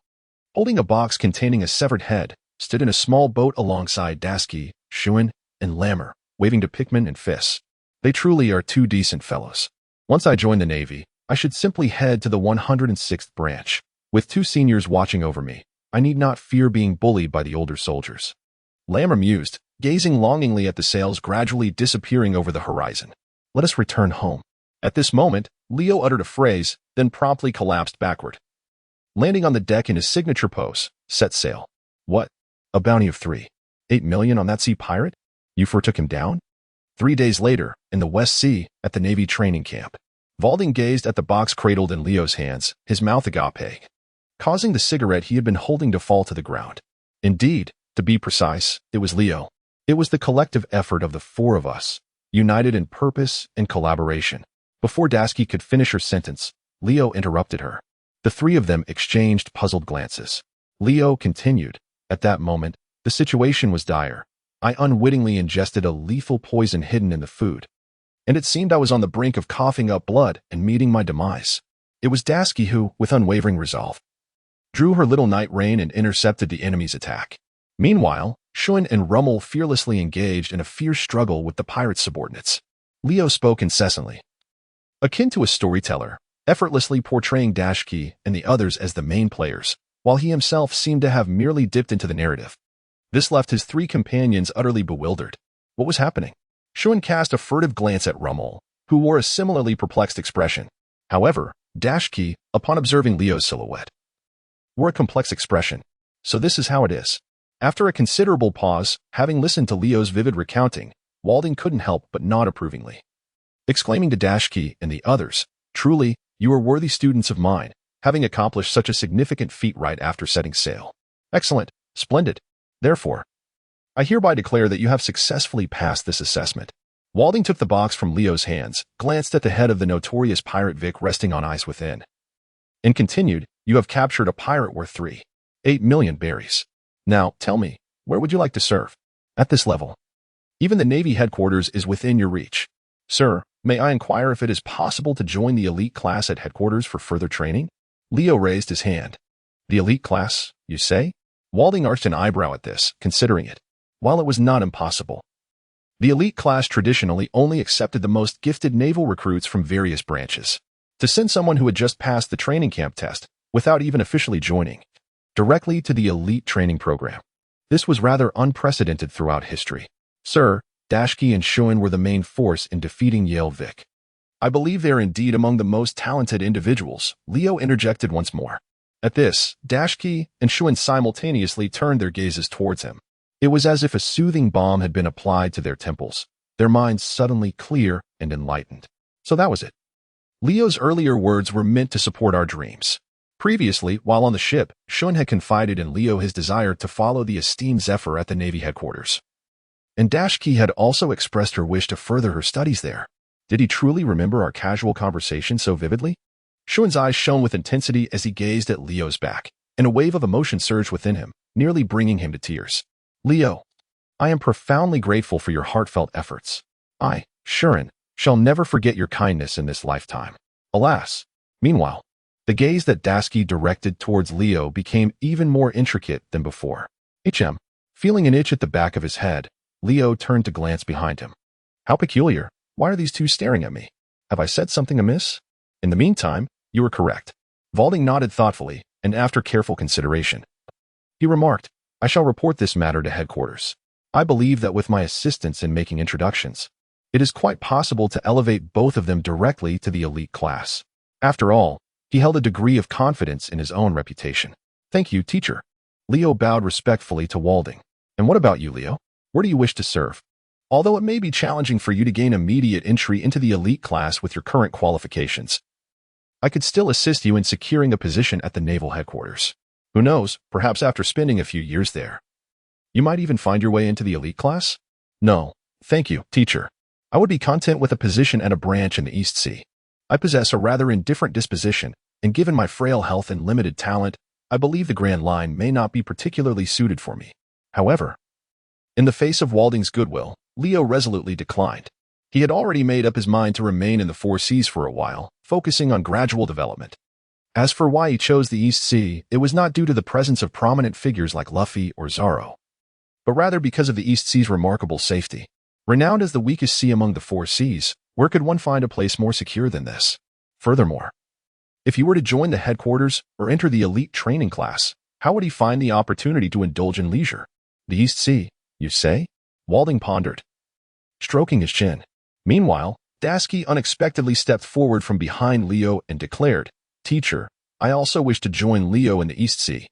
holding a box containing a severed head, stood in a small boat alongside Dasky, Schuin, and Lammer, waving to Pikmin and Fis. They truly are two decent fellows. Once I join the Navy, I should simply head to the 106th branch. With 2 seniors watching over me, I need not fear being bullied by the older soldiers. Lammer mused, gazing longingly at the sails gradually disappearing over the horizon. Let us return home. At this moment, Leo uttered a phrase, then promptly collapsed backward. Landing on the deck in his signature pose, set sail. What? A bounty of 3.8 million on that sea pirate? You foretook him down? 3 days later, in the West Sea, at the Navy training camp, Valding gazed at the box cradled in Leo's hands, his mouth agape, causing the cigarette he had been holding to fall to the ground. Indeed, to be precise, it was Leo. It was the collective effort of the 4 of us, united in purpose and collaboration. Before Dasky could finish her sentence, Leo interrupted her. The 3 of them exchanged puzzled glances. Leo continued, at that moment, the situation was dire. I unwittingly ingested a lethal poison hidden in the food, and it seemed I was on the brink of coughing up blood and meeting my demise. It was Dasky who, with unwavering resolve, drew her little night rain and intercepted the enemy's attack. Meanwhile, Schuin and Rummel fearlessly engaged in a fierce struggle with the pirate's subordinates. Leo spoke incessantly, akin to a storyteller, effortlessly portraying Dashki and the others as the main players, while he himself seemed to have merely dipped into the narrative. This left his 3 companions utterly bewildered. What was happening? Schuin cast a furtive glance at Rummel, who wore a similarly perplexed expression. However, Dashki, upon observing Leo's silhouette, wore a complex expression. So this is how it is. After a considerable pause, having listened to Leo's vivid recounting, Walding couldn't help but nod approvingly, exclaiming to Dashki and the others, truly, you are worthy students of mine, having accomplished such a significant feat right after setting sail. Excellent, splendid. Therefore, I hereby declare that you have successfully passed this assessment. Walding took the box from Leo's hands, glanced at the head of the notorious pirate Vic resting on ice within, and continued, you have captured a pirate worth 3.8 million berries. Now, tell me, where would you like to serve? At this level, even the Navy headquarters is within your reach. Sir, may I inquire if it is possible to join the elite class at headquarters for further training? Leo raised his hand. The elite class, you say? Walding arched an eyebrow at this, considering it. While it was not impossible, the elite class traditionally only accepted the most gifted naval recruits from various branches. To send someone who had just passed the training camp test, without even officially joining, directly to the elite training program. This was rather unprecedented throughout history. Sir, Dashki and Schuin were the main force in defeating Yale Vic. I believe they are indeed among the most talented individuals, Leo interjected once more. At this, Dashki and Schuin simultaneously turned their gazes towards him. It was as if a soothing balm had been applied to their temples, their minds suddenly clear and enlightened. So that was it. Leo's earlier words were meant to support our dreams. Previously, while on the ship, Schuin had confided in Leo his desire to follow the esteemed Zephyr at the Navy headquarters. And Dashki had also expressed her wish to further her studies there. Did he truly remember our casual conversation so vividly? Schuin's eyes shone with intensity as he gazed at Leo's back. and a wave of emotion surged within him, nearly bringing him to tears. Leo, I am profoundly grateful for your heartfelt efforts. I, Shuren, shall never forget your kindness in this lifetime. Alas. Meanwhile, the gaze that Dasky directed towards Leo became even more intricate than before. Feeling an itch at the back of his head, Leo turned to glance behind him. How peculiar. Why are these two staring at me? Have I said something amiss? In the meantime, you were correct. Valding nodded thoughtfully, and after careful consideration, he remarked, I shall report this matter to headquarters. I believe that with my assistance in making introductions, it is quite possible to elevate both of them directly to the elite class. After all, he held a degree of confidence in his own reputation. Thank you, teacher. Leo bowed respectfully to Walding. And what about you, Leo? Where do you wish to serve? Although it may be challenging for you to gain immediate entry into the elite class with your current qualifications, I could still assist you in securing a position at the naval headquarters. Who knows, perhaps after spending a few years there, you might even find your way into the elite class? No, thank you, teacher. I would be content with a position at a branch in the East Sea. I possess a rather indifferent disposition, and given my frail health and limited talent, I believe the Grand Line may not be particularly suited for me. However, in the face of Walding's goodwill, Leo resolutely declined. He had already made up his mind to remain in the Four Seas for a while, focusing on gradual development. As for why he chose the East Sea, it was not due to the presence of prominent figures like Luffy or Zoro, but rather because of the East Sea's remarkable safety. Renowned as the weakest sea among the Four Seas, where could one find a place more secure than this? Furthermore, if he were to join the headquarters or enter the elite training class, how would he find the opportunity to indulge in leisure? The East Sea, you say? Walding pondered, stroking his chin. Meanwhile, Dasky unexpectedly stepped forward from behind Leo and declared, Teacher, I also wish to join Leo in the East Sea.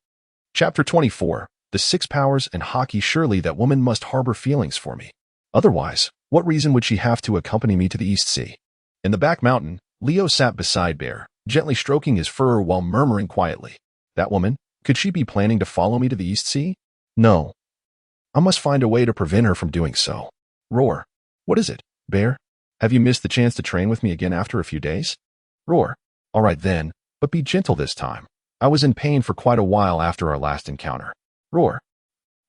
Chapter 24, The Six Powers and Haki. Surely that woman must harbor feelings for me. Otherwise, what reason would she have to accompany me to the East Sea? In the back mountain, Leo sat beside Bear, gently stroking his fur while murmuring quietly. That woman, could she be planning to follow me to the East Sea? No. I must find a way to prevent her from doing so. Roar. What is it, Bear? Have you missed the chance to train with me again after a few days? Roar. All right then, but be gentle this time. I was in pain for quite a while after our last encounter. Roar.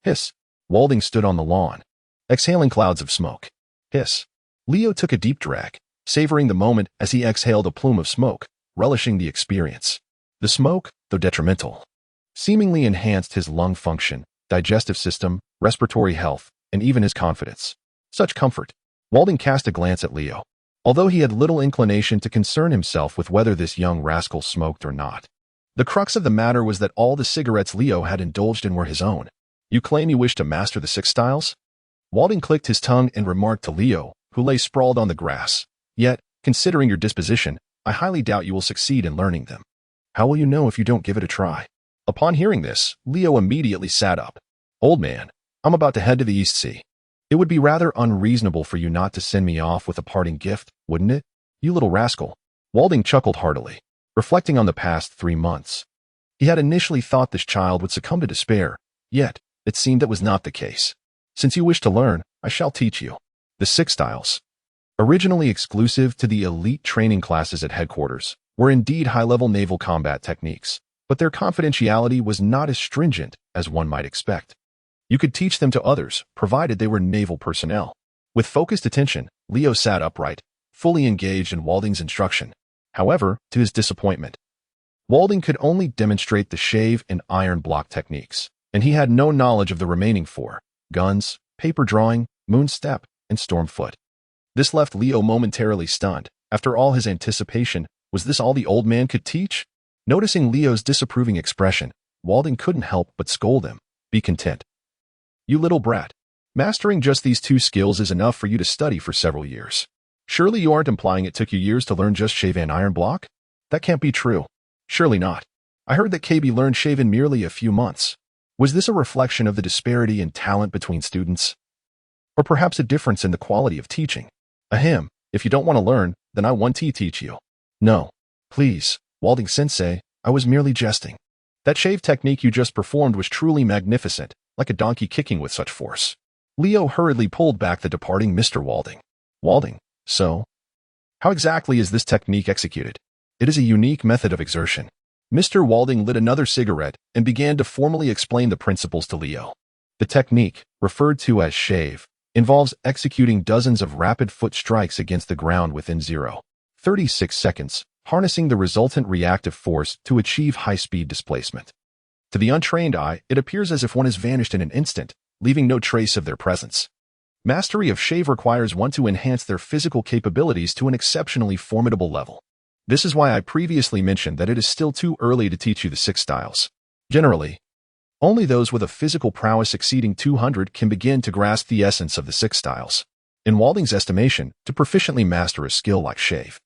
Hiss. Walding stood on the lawn, exhaling clouds of smoke. Hiss. Leo took a deep drag, savoring the moment as he exhaled a plume of smoke, relishing the experience. The smoke, though detrimental, seemingly enhanced his lung function, digestive system, respiratory health, and even his confidence. Such comfort. Walding cast a glance at Leo, although he had little inclination to concern himself with whether this young rascal smoked or not. The crux of the matter was that all the cigarettes Leo had indulged in were his own. You claim you wish to master the 6 styles? Walding clicked his tongue and remarked to Leo, who lay sprawled on the grass. Yet, considering your disposition, I highly doubt you will succeed in learning them. How will you know if you don't give it a try? Upon hearing this, Leo immediately sat up. Old man, I'm about to head to the East Sea. It would be rather unreasonable for you not to send me off with a parting gift, wouldn't it? You little rascal. Walding chuckled heartily, reflecting on the past 3 months. He had initially thought this child would succumb to despair, yet it seemed that was not the case. Since you wish to learn, I shall teach you. The 6 styles, originally exclusive to the elite training classes at headquarters, were indeed high-level naval combat techniques, but their confidentiality was not as stringent as one might expect. You could teach them to others, provided they were naval personnel. With focused attention, Leo sat upright, fully engaged in Walding's instruction. However, to his disappointment, Walding could only demonstrate the shave and iron block techniques, and he had no knowledge of the remaining 4, guns, paper drawing, moon step, and storm foot. This left Leo momentarily stunned. After all his anticipation, was this all the old man could teach? Noticing Leo's disapproving expression, Walding couldn't help but scold him. Be content. You little brat. Mastering just these 2 skills is enough for you to study for several years. Surely you aren't implying it took you years to learn just shave and iron block? That can't be true. Surely not. I heard that KB learned shave in merely a few months. Was this a reflection of the disparity in talent between students? Or perhaps a difference in the quality of teaching? Ahem, if you don't want to learn, then I want to teach you. No. Please, Walding Sensei, I was merely jesting. That shave technique you just performed was truly magnificent, like a donkey kicking with such force. Leo hurriedly pulled back the departing Mr. Walding. Walding, so? How exactly is this technique executed? It is a unique method of exertion. Mr. Walding lit another cigarette and began to formally explain the principles to Leo. The technique, referred to as shave, involves executing dozens of rapid foot strikes against the ground within 0.36 seconds, harnessing the resultant reactive force to achieve high-speed displacement. To the untrained eye, it appears as if one has vanished in an instant, leaving no trace of their presence. Mastery of shave requires one to enhance their physical capabilities to an exceptionally formidable level. This is why I previously mentioned that it is still too early to teach you the 6 styles. Generally, only those with a physical prowess exceeding 200 can begin to grasp the essence of the 6 styles. In Walding's estimation, to proficiently master a skill like shave,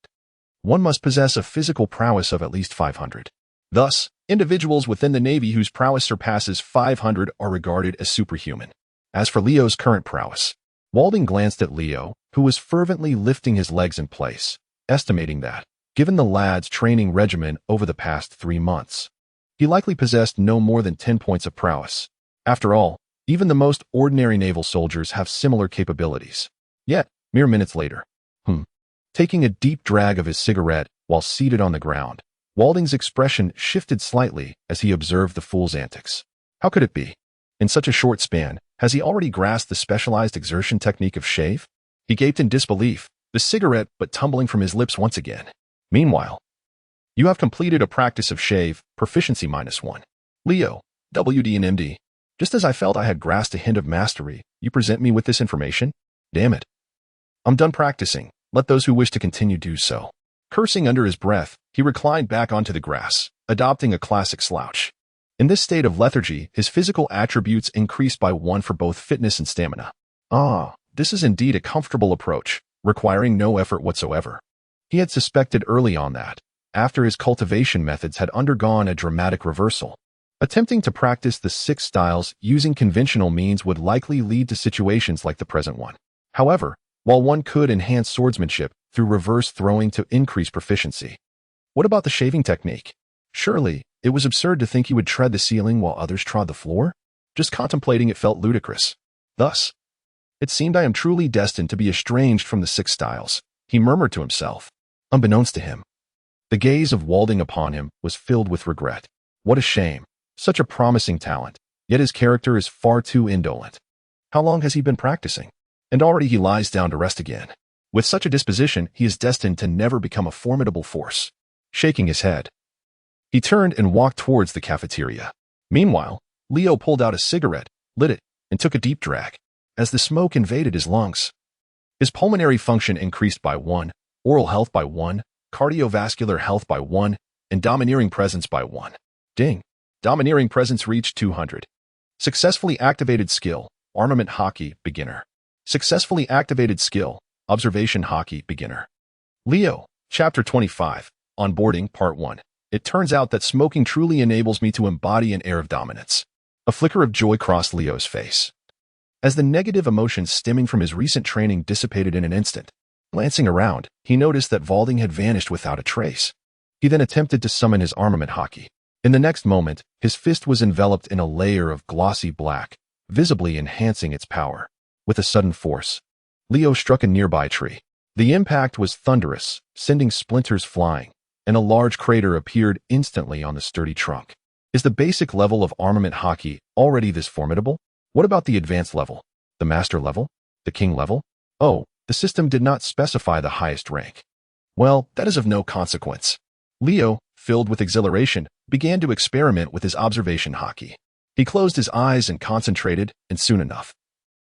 one must possess a physical prowess of at least 500. Thus, individuals within the Navy whose prowess surpasses 500 are regarded as superhuman. As for Leo's current prowess, Walding glanced at Leo, who was fervently lifting his legs in place, estimating that, given the lad's training regimen over the past 3 months, he likely possessed no more than 10 points of prowess. After all, even the most ordinary naval soldiers have similar capabilities. Yet, mere minutes later, taking a deep drag of his cigarette while seated on the ground, Walding's expression shifted slightly as he observed the fool's antics. How could it be? In such a short span, has he already grasped the specialized exertion technique of shave? He gaped in disbelief, the cigarette but tumbling from his lips once again. Meanwhile, you have completed a practice of shave, proficiency -1. Leo, WD and MD. Just as I felt I had grasped a hint of mastery, you present me with this information? Damn it. I'm done practicing. Let those who wish to continue do so. Cursing under his breath, he reclined back onto the grass, adopting a classic slouch. In this state of lethargy, his physical attributes increased by 1 for both fitness and stamina. This is indeed a comfortable approach, requiring no effort whatsoever. He had suspected early on that, after his cultivation methods had undergone a dramatic reversal, attempting to practice the 6 styles using conventional means would likely lead to situations like the present one. However, while one could enhance swordsmanship through reverse throwing to increase proficiency, what about the shaving technique? Surely, it was absurd to think he would tread the ceiling while others trod the floor? Just contemplating it felt ludicrous. Thus, it seemed I am truly destined to be estranged from the 6 styles, he murmured to himself. Unbeknownst to him, the gaze of Walding upon him was filled with regret. What a shame. Such a promising talent, yet his character is far too indolent. How long has he been practicing? And already he lies down to rest again. With such a disposition, he is destined to never become a formidable force. Shaking his head, he turned and walked towards the cafeteria. Meanwhile, Leo pulled out a cigarette, lit it, and took a deep drag. As the smoke invaded his lungs, his pulmonary function increased by 1, oral health by 1, cardiovascular health by 1, and domineering presence by 1. Ding. Domineering presence reached 200. Successfully activated skill, armament hockey, beginner. Successfully activated skill, observation hockey, beginner. Leo, Chapter 25, Onboarding, Part 1. It turns out that smoking truly enables me to embody an air of dominance. A flicker of joy crossed Leo's face, as the negative emotions stemming from his recent training dissipated in an instant. Glancing around, he noticed that Walding had vanished without a trace. He then attempted to summon his armament hockey. In the next moment, his fist was enveloped in a layer of glossy black, visibly enhancing its power. With a sudden force, Leo struck a nearby tree. The impact was thunderous, sending splinters flying, and a large crater appeared instantly on the sturdy trunk. Is the basic level of armament hockey already this formidable? What about the advanced level? The master level? The king level? Oh, the system did not specify the highest rank. Well, that is of no consequence. Leo, filled with exhilaration, began to experiment with his observation hockey. He closed his eyes and concentrated, and soon enough,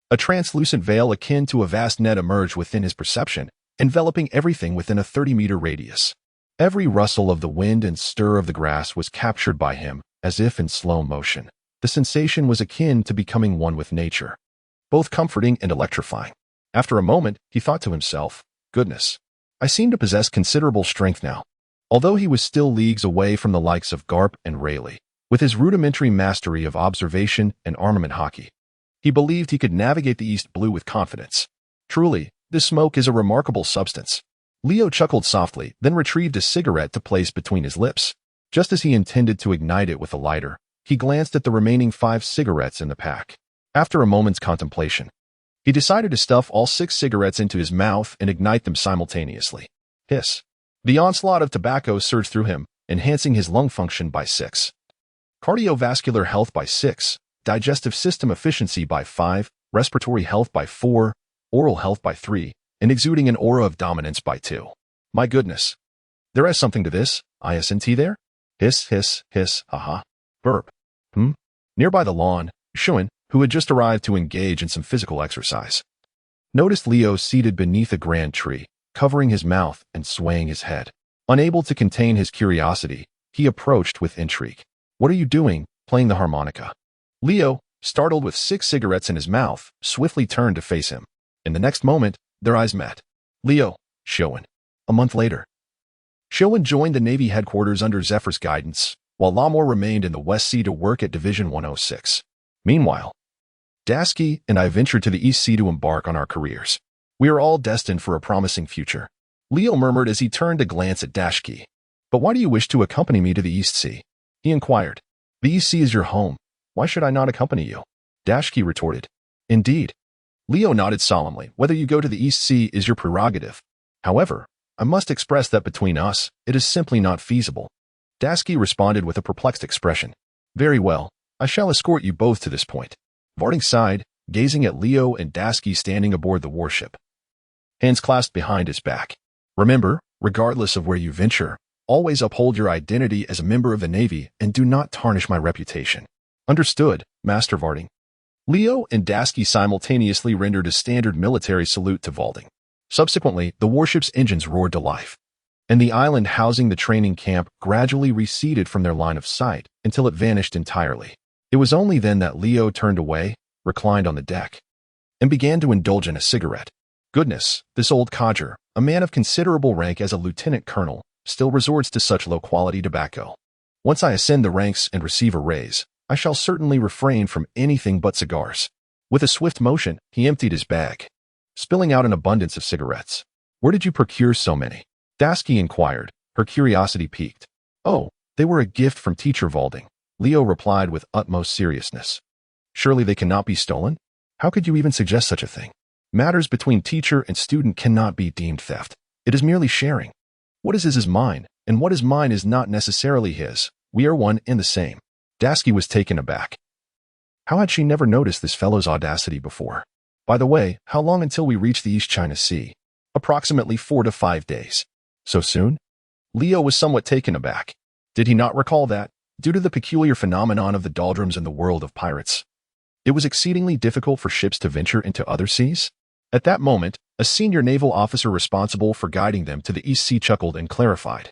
a translucent veil akin to a vast net emerged within his perception, enveloping everything within a 30-meter radius. Every rustle of the wind and stir of the grass was captured by him, as if in slow motion. The sensation was akin to becoming one with nature, both comforting and electrifying. After a moment, he thought to himself, goodness, I seem to possess considerable strength now. Although he was still leagues away from the likes of Garp and Rayleigh, with his rudimentary mastery of observation and armament hockey, he believed he could navigate the East Blue with confidence. Truly, this smoke is a remarkable substance. Leo chuckled softly, then retrieved a cigarette to place between his lips. Just as he intended to ignite it with a lighter, he glanced at the remaining 5 cigarettes in the pack. After a moment's contemplation, he decided to stuff all 6 cigarettes into his mouth and ignite them simultaneously. Hiss. The onslaught of tobacco surged through him, enhancing his lung function by 6, cardiovascular health by 6, digestive system efficiency by 5, respiratory health by 4, oral health by 3, and exuding an aura of dominance by 2. My goodness. There is something to this, isn't there? Hiss, hiss, hiss, haha. Burp. Nearby the lawn, Shuan, who had just arrived to engage in some physical exercise, noticed Leo seated beneath a grand tree, covering his mouth and swaying his head. Unable to contain his curiosity, he approached with intrigue. What are you doing, playing the harmonica? Leo, startled with 6 cigarettes in his mouth, swiftly turned to face him. In the next moment, their eyes met. Leo, Shuan. A month later, Shuan joined the Navy headquarters under Zephyr's guidance, while Lamor remained in the West Sea to work at Division 106. Meanwhile, Dasky and I ventured to the East Sea to embark on our careers. We are all destined for a promising future, Leo murmured as he turned to glance at Dashki. But why do you wish to accompany me to the East Sea? He inquired. The East Sea is your home. Why should I not accompany you? Dashki retorted. Indeed. Leo nodded solemnly. Whether you go to the East Sea is your prerogative. However, I must express that between us, it is simply not feasible. Dasky responded with a perplexed expression. Very well, I shall escort you both to this point. Varding sighed, gazing at Leo and Dasky standing aboard the warship, hands clasped behind his back. Remember, regardless of where you venture, always uphold your identity as a member of the Navy and do not tarnish my reputation. Understood, Master Varding. Leo and Dasky simultaneously rendered a standard military salute to Varding. Subsequently, the warship's engines roared to life, and the island housing the training camp gradually receded from their line of sight until it vanished entirely. It was only then that Leo turned away, reclined on the deck, and began to indulge in a cigarette. Goodness, this old codger, a man of considerable rank as a lieutenant colonel, still resorts to such low-quality tobacco. Once I ascend the ranks and receive a raise, I shall certainly refrain from anything but cigars. With a swift motion, he emptied his bag, spilling out an abundance of cigarettes. Where did you procure so many? Dasky inquired, her curiosity piqued. Oh, they were a gift from Teacher Varding, Leo replied with utmost seriousness. Surely they cannot be stolen? How could you even suggest such a thing? Matters between teacher and student cannot be deemed theft. It is merely sharing. What is his is mine, and what is mine is not necessarily his. We are one and the same. Dasky was taken aback. How had she never noticed this fellow's audacity before? By the way, how long until we reach the East China Sea? Approximately 4 to 5 days. So soon? Leo was somewhat taken aback. Did he not recall that, due to the peculiar phenomenon of the doldrums in the world of pirates, it was exceedingly difficult for ships to venture into other seas? At that moment, a senior naval officer responsible for guiding them to the East Sea chuckled and clarified.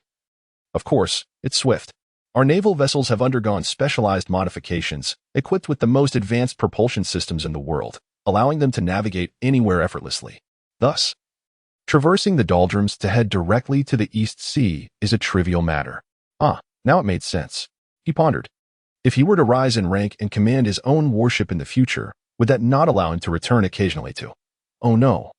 Of course, it's swift. Our naval vessels have undergone specialized modifications, equipped with the most advanced propulsion systems in the world, allowing them to navigate anywhere effortlessly. Thus, traversing the doldrums to head directly to the East Sea is a trivial matter. Now it made sense. He pondered. If he were to rise in rank and command his own warship in the future, would that not allow him to return occasionally to? Oh no.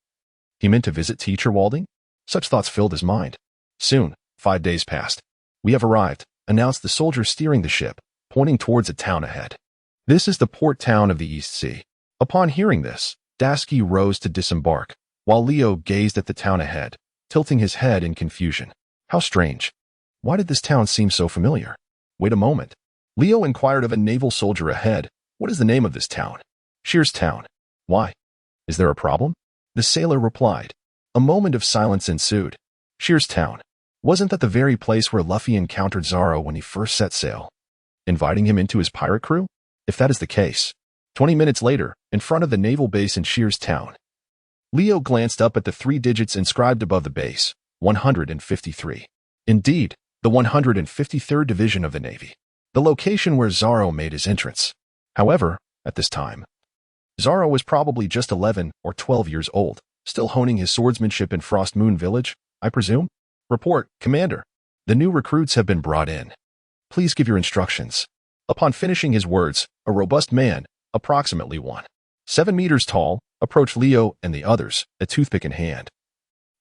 He meant to visit Teacher Varding? Such thoughts filled his mind. Soon, 5 days passed. We have arrived, announced the soldier steering the ship, pointing towards a town ahead. This is the port town of the East Sea. Upon hearing this, Dasky rose to disembark, while Leo gazed at the town ahead, tilting his head in confusion. How strange. Why did this town seem so familiar? Wait a moment. Leo inquired of a naval soldier ahead. What is the name of this town? Shears Town. Why? Is there a problem? The sailor replied. A moment of silence ensued. Shears Town. Wasn't that the very place where Luffy encountered Zoro when he first set sail, inviting him into his pirate crew? If that is the case, 20 minutes later, in front of the naval base in Shears Town, Leo glanced up at the 3 digits inscribed above the base, 153. Indeed, the 153rd Division of the Navy, the location where Zoro made his entrance. However, at this time, Zoro was probably just 11 or 12 years old, still honing his swordsmanship in Frost Moon Village, I presume? Report, Commander. The new recruits have been brought in. Please give your instructions. Upon finishing his words, a robust man, approximately 7 meters tall, approached Leo and the others, a toothpick in hand,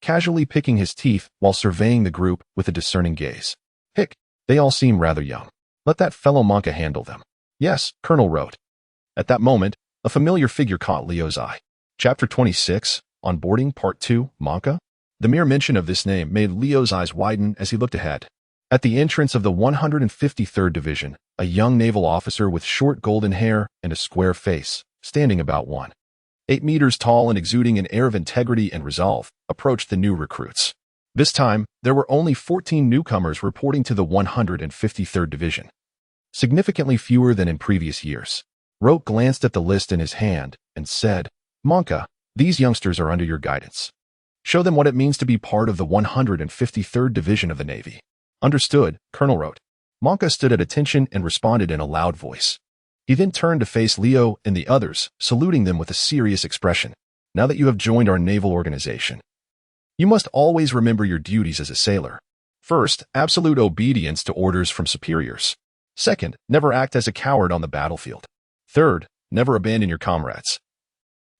casually picking his teeth while surveying the group with a discerning gaze. Hick, they all seem rather young. Let that fellow Monka handle them. Yes, Colonel wrote. At that moment, a familiar figure caught Leo's eye. Chapter 26, Onboarding Part 2, Monka? The mere mention of this name made Leo's eyes widen as he looked ahead. At the entrance of the 153rd Division, a young naval officer with short golden hair and a square face, standing about 1.8 meters tall and exuding an air of integrity and resolve, approached the new recruits. This time, there were only 14 newcomers reporting to the 153rd Division. Significantly fewer than in previous years. Roque glanced at the list in his hand and said, "Monka, these youngsters are under your guidance. Show them what it means to be part of the 153rd Division of the Navy." "Understood," Colonel wrote. Monka stood at attention and responded in a loud voice. He then turned to face Leo and the others, saluting them with a serious expression. "Now that you have joined our naval organization, you must always remember your duties as a sailor. First, absolute obedience to orders from superiors. Second, never act as a coward on the battlefield. Third, never abandon your comrades.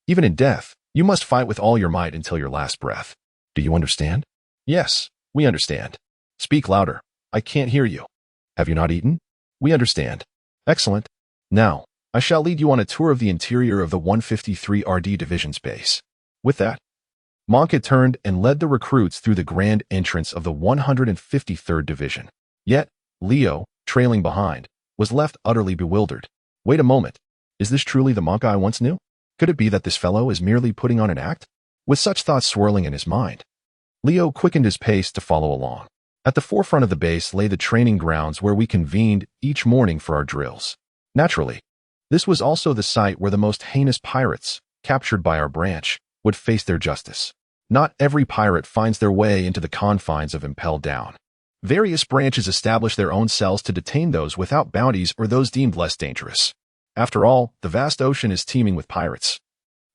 Even in death, you must fight with all your might until your last breath. Do you understand?" "Yes, we understand." "Speak louder. I can't hear you." "Have you not eaten?" "We understand." "Excellent. Now, I shall lead you on a tour of the interior of the 153 RD Division's base." With that, Monka turned and led the recruits through the grand entrance of the 153rd Division. Yet, Leo, trailing behind, was left utterly bewildered. Wait a moment. Is this truly the Monka I once knew? Could it be that this fellow is merely putting on an act? With such thoughts swirling in his mind, Leo quickened his pace to follow along. At the forefront of the base lay the training grounds where we convened each morning for our drills. Naturally, this was also the site where the most heinous pirates, captured by our branch, would face their justice. Not every pirate finds their way into the confines of Impel Down. Various branches establish their own cells to detain those without bounties or those deemed less dangerous. After all, the vast ocean is teeming with pirates.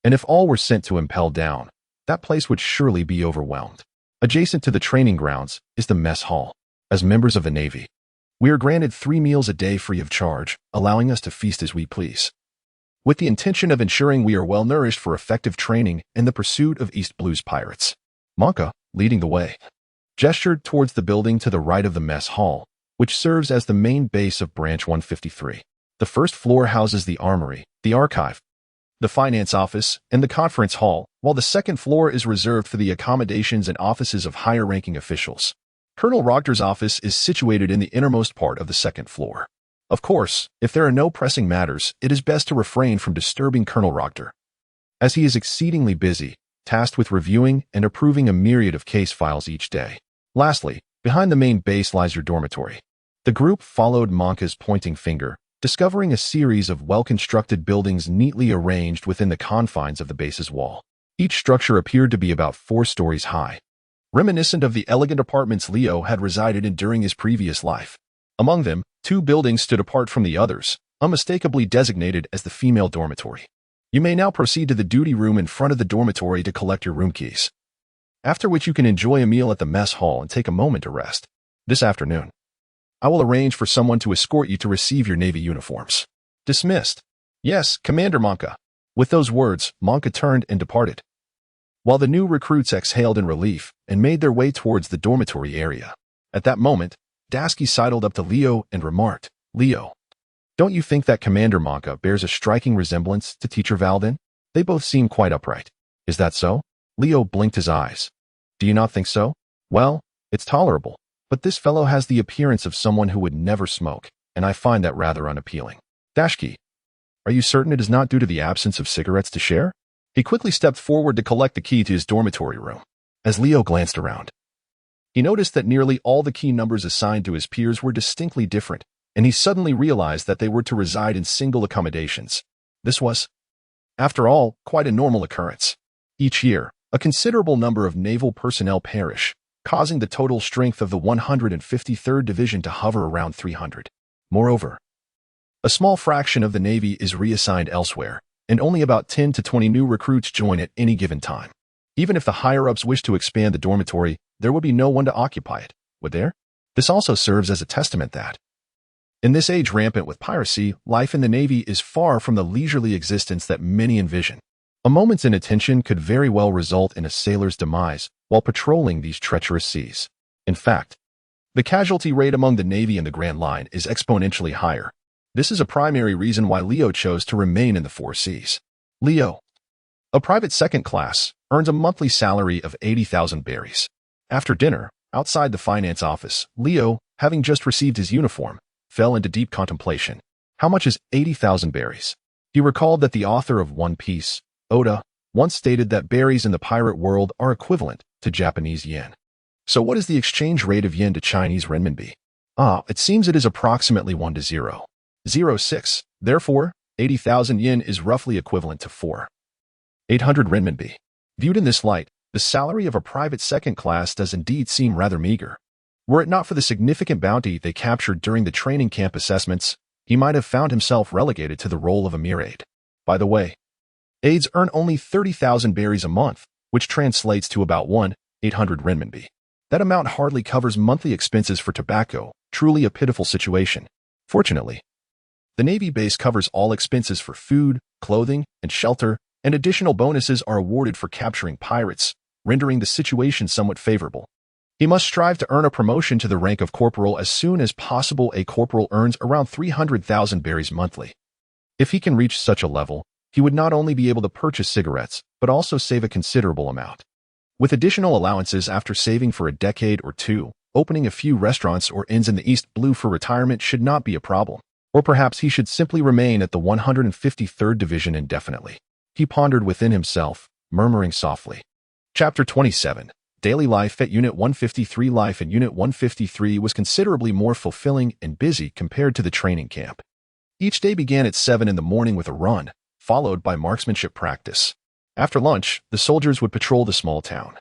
And if all were sent to Impel Down, that place would surely be overwhelmed. Adjacent to the training grounds is the mess hall. As members of the Navy, we are granted 3 meals a day free of charge, allowing us to feast as we please, with the intention of ensuring we are well nourished for effective training in the pursuit of East Blue's pirates. Monka, leading the way, gestured towards the building to the right of the mess hall, which serves as the main base of Branch 153. The first floor houses the armory, the archive, the finance office, and the conference hall, while the second floor is reserved for the accommodations and offices of higher-ranking officials. Colonel Rogter's office is situated in the innermost part of the second floor. Of course, if there are no pressing matters, it is best to refrain from disturbing Colonel Rogter, as he is exceedingly busy, tasked with reviewing and approving a myriad of case files each day. Lastly, behind the main base lies your dormitory. The group followed Monka's pointing finger, discovering a series of well-constructed buildings neatly arranged within the confines of the base's wall. Each structure appeared to be about 4 stories high, reminiscent of the elegant apartments Leo had resided in during his previous life. Among them, 2 buildings stood apart from the others, unmistakably designated as the female dormitory. You may now proceed to the duty room in front of the dormitory to collect your room keys, after which you can enjoy a meal at the mess hall and take a moment to rest. This afternoon, I will arrange for someone to escort you to receive your Navy uniforms. Dismissed. Yes, Commander Monka. With those words, Monka turned and departed, while the new recruits exhaled in relief and made their way towards the dormitory area. At that moment, Dasky sidled up to Leo and remarked, "Leo, don't you think that Commander Monka bears a striking resemblance to Teacher Valdin? They both seem quite upright." "Is that so?" Leo blinked his eyes. "Do you not think so? Well, it's tolerable, but this fellow has the appearance of someone who would never smoke, and I find that rather unappealing." "Dashki, are you certain it is not due to the absence of cigarettes to share?" He quickly stepped forward to collect the key to his dormitory room. As Leo glanced around, he noticed that nearly all the key numbers assigned to his peers were distinctly different, and he suddenly realized that they were to reside in single accommodations. This was, after all, quite a normal occurrence. Each year, a considerable number of naval personnel perish, causing the total strength of the 153rd Division to hover around 300. Moreover, a small fraction of the Navy is reassigned elsewhere, and only about 10 to 20 new recruits join at any given time. Even if the higher-ups wish to expand the dormitory, there would be no one to occupy it, would there? This also serves as a testament that, in this age rampant with piracy, life in the Navy is far from the leisurely existence that many envision. A moment's inattention could very well result in a sailor's demise while patrolling these treacherous seas. In fact, the casualty rate among the Navy and the Grand Line is exponentially higher. This is a primary reason why Leo chose to remain in the 4 seas. Leo, a private second class, earns a monthly salary of 80,000 berries. After dinner, outside the finance office, Leo, having just received his uniform, fell into deep contemplation. How much is 80,000 berries? He recalled that the author of One Piece, Oda, once stated that berries in the pirate world are equivalent to Japanese yen. So what is the exchange rate of yen to Chinese renminbi? It seems it is approximately 1 to 0. 0.6. Therefore, 80,000 yen is roughly equivalent to 4,800 renminbi. Viewed in this light, the salary of a private second class does indeed seem rather meager. Were it not for the significant bounty they captured during the training camp assessments, he might have found himself relegated to the role of a mere aide. By the way, aides earn only 30,000 berries a month, which translates to about 1,800 renminbi. That amount hardly covers monthly expenses for tobacco, truly a pitiful situation. Fortunately, the Navy base covers all expenses for food, clothing, and shelter, and additional bonuses are awarded for capturing pirates, rendering the situation somewhat favorable. He must strive to earn a promotion to the rank of corporal as soon as possible. A corporal earns around 300,000 berries monthly. If he can reach such a level, he would not only be able to purchase cigarettes, but also save a considerable amount. With additional allowances after saving for a decade or two, opening a few restaurants or inns in the East Blue for retirement should not be a problem. Or perhaps he should simply remain at the 153rd Division indefinitely. He pondered within himself, murmuring softly. Chapter 27. Daily life at Unit 153. Life in Unit 153 was considerably more fulfilling and busy compared to the training camp. Each day began at 7 in the morning with a run, followed by marksmanship practice. After lunch, the soldiers would patrol the small town,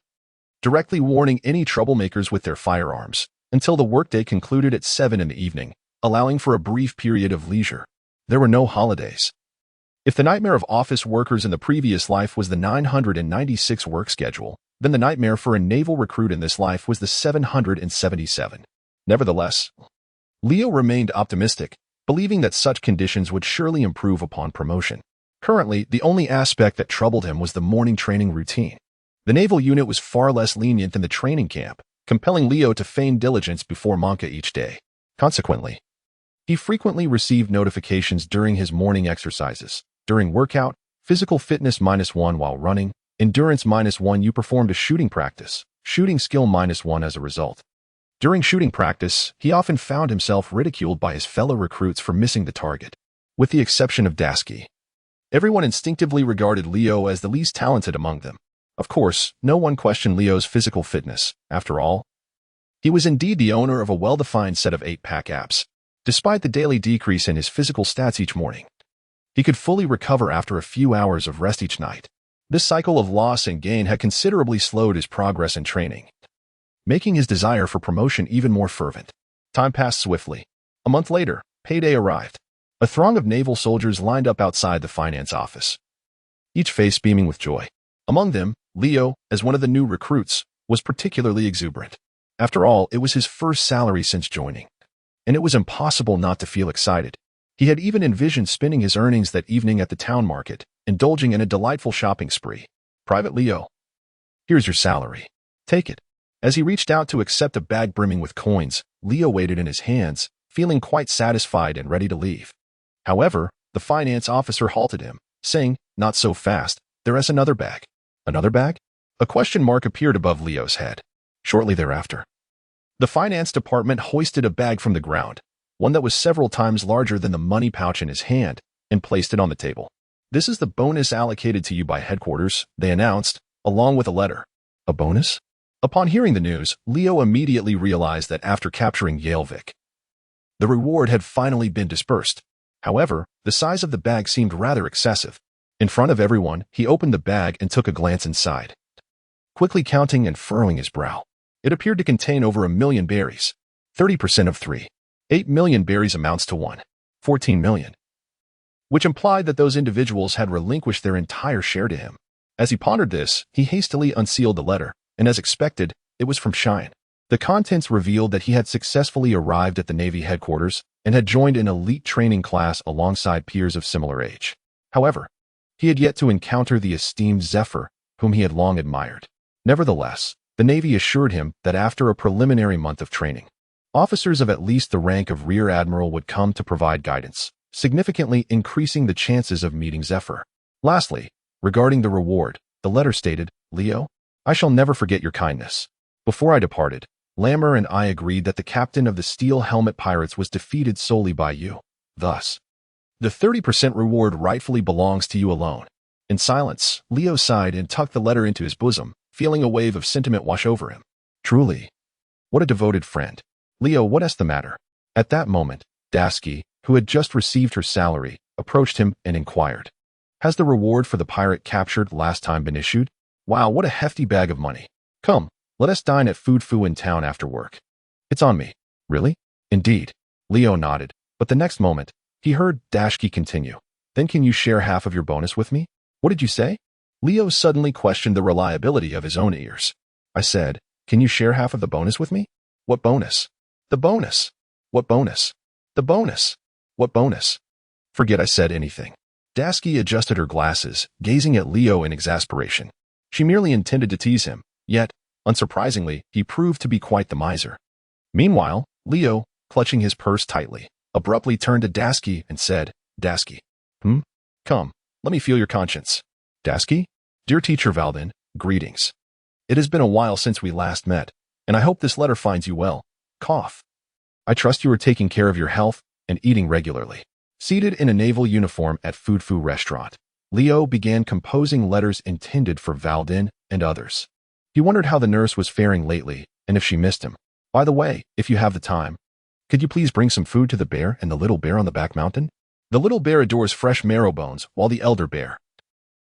directly warning any troublemakers with their firearms, until the workday concluded at 7 in the evening, allowing for a brief period of leisure. There were no holidays. If the nightmare of office workers in the previous life was the 996 work schedule, then the nightmare for a naval recruit in this life was the 777. Nevertheless, Leo remained optimistic, believing that such conditions would surely improve upon promotion. Currently, the only aspect that troubled him was the morning training routine. The naval unit was far less lenient than the training camp, compelling Leo to feign diligence before Monka each day. Consequently, he frequently received notifications during his morning exercises. During workout, physical fitness -1 while running, endurance -1 you performed a shooting practice, shooting skill -1 as a result. During shooting practice, he often found himself ridiculed by his fellow recruits for missing the target. With the exception of Dasky, everyone instinctively regarded Leo as the least talented among them. Of course, no one questioned Leo's physical fitness. After all, he was indeed the owner of a well-defined set of 8-pack abs. Despite the daily decrease in his physical stats each morning, he could fully recover after a few hours of rest each night. This cycle of loss and gain had considerably slowed his progress in training, making his desire for promotion even more fervent. Time passed swiftly. A month later, payday arrived. A throng of naval soldiers lined up outside the finance office, each face beaming with joy. Among them, Leo, as one of the new recruits, was particularly exuberant. After all, it was his first salary since joining, and it was impossible not to feel excited. He had even envisioned spending his earnings that evening at the town market, indulging in a delightful shopping spree. Private Leo, here's your salary. Take it. As he reached out to accept a bag brimming with coins, Leo weighed it in his hands, feeling quite satisfied and ready to leave. However, the finance officer halted him, saying, "Not so fast, there is another bag." Another bag? A question mark appeared above Leo's head. Shortly thereafter, the finance department hoisted a bag from the ground, one that was several times larger than the money pouch in his hand, and placed it on the table. "This is the bonus allocated to you by headquarters," they announced, along with a letter. A bonus? Upon hearing the news, Leo immediately realized that after capturing Yalevik, the reward had finally been dispersed. However, the size of the bag seemed rather excessive. In front of everyone, he opened the bag and took a glance inside, quickly counting and furrowing his brow. It appeared to contain over 1,000,000 berries. 30% of 3.8 million berries amounts to 1.14 million, which implied that those individuals had relinquished their entire share to him. As he pondered this, he hastily unsealed the letter, and as expected, it was from Shine. The contents revealed that he had successfully arrived at the Navy headquarters and had joined an elite training class alongside peers of similar age. However, he had yet to encounter the esteemed Zephyr, whom he had long admired. Nevertheless, the Navy assured him that after a preliminary month of training, officers of at least the rank of Rear Admiral would come to provide guidance, significantly increasing the chances of meeting Zephyr. Lastly, regarding the reward, the letter stated, "Leo, I shall never forget your kindness. Before I departed, Lammer and I agreed that the captain of the Steel Helmet Pirates was defeated solely by you. Thus, the 30% reward rightfully belongs to you alone. In silence, Leo sighed and tucked the letter into his bosom, feeling a wave of sentiment wash over him. Truly, what a devoted friend. Leo, what is the matter? At that moment, Dasky, who had just received her salary, approached him and inquired, has the reward for the pirate captured last time been issued? Wow, what a hefty bag of money. Come, let us dine at Food Foo in town after work. It's on me. Really? Indeed. Leo nodded, but the next moment, he heard Dashki continue. Then can you share half of your bonus with me? What did you say? Leo suddenly questioned the reliability of his own ears. I said, can you share half of the bonus with me? What bonus? The bonus. What bonus? The bonus. What bonus? Forget I said anything. Dasky adjusted her glasses, gazing at Leo in exasperation. She merely intended to tease him, yet, unsurprisingly, he proved to be quite the miser. Meanwhile, Leo, clutching his purse tightly, abruptly turned to Dasky and said, Dasky. Come, let me feel your conscience. Dasky? Dear Teacher Valdin, greetings. It has been a while since we last met, and I hope this letter finds you well. Cough. I trust you are taking care of your health and eating regularly. Seated in a naval uniform at Food Foo restaurant, Leo began composing letters intended for Valdin and others. He wondered how the nurse was faring lately and if she missed him. By the way, if you have the time, could you please bring some food to the bear and the little bear on the back mountain? The little bear adores fresh marrow bones, while the elder bear,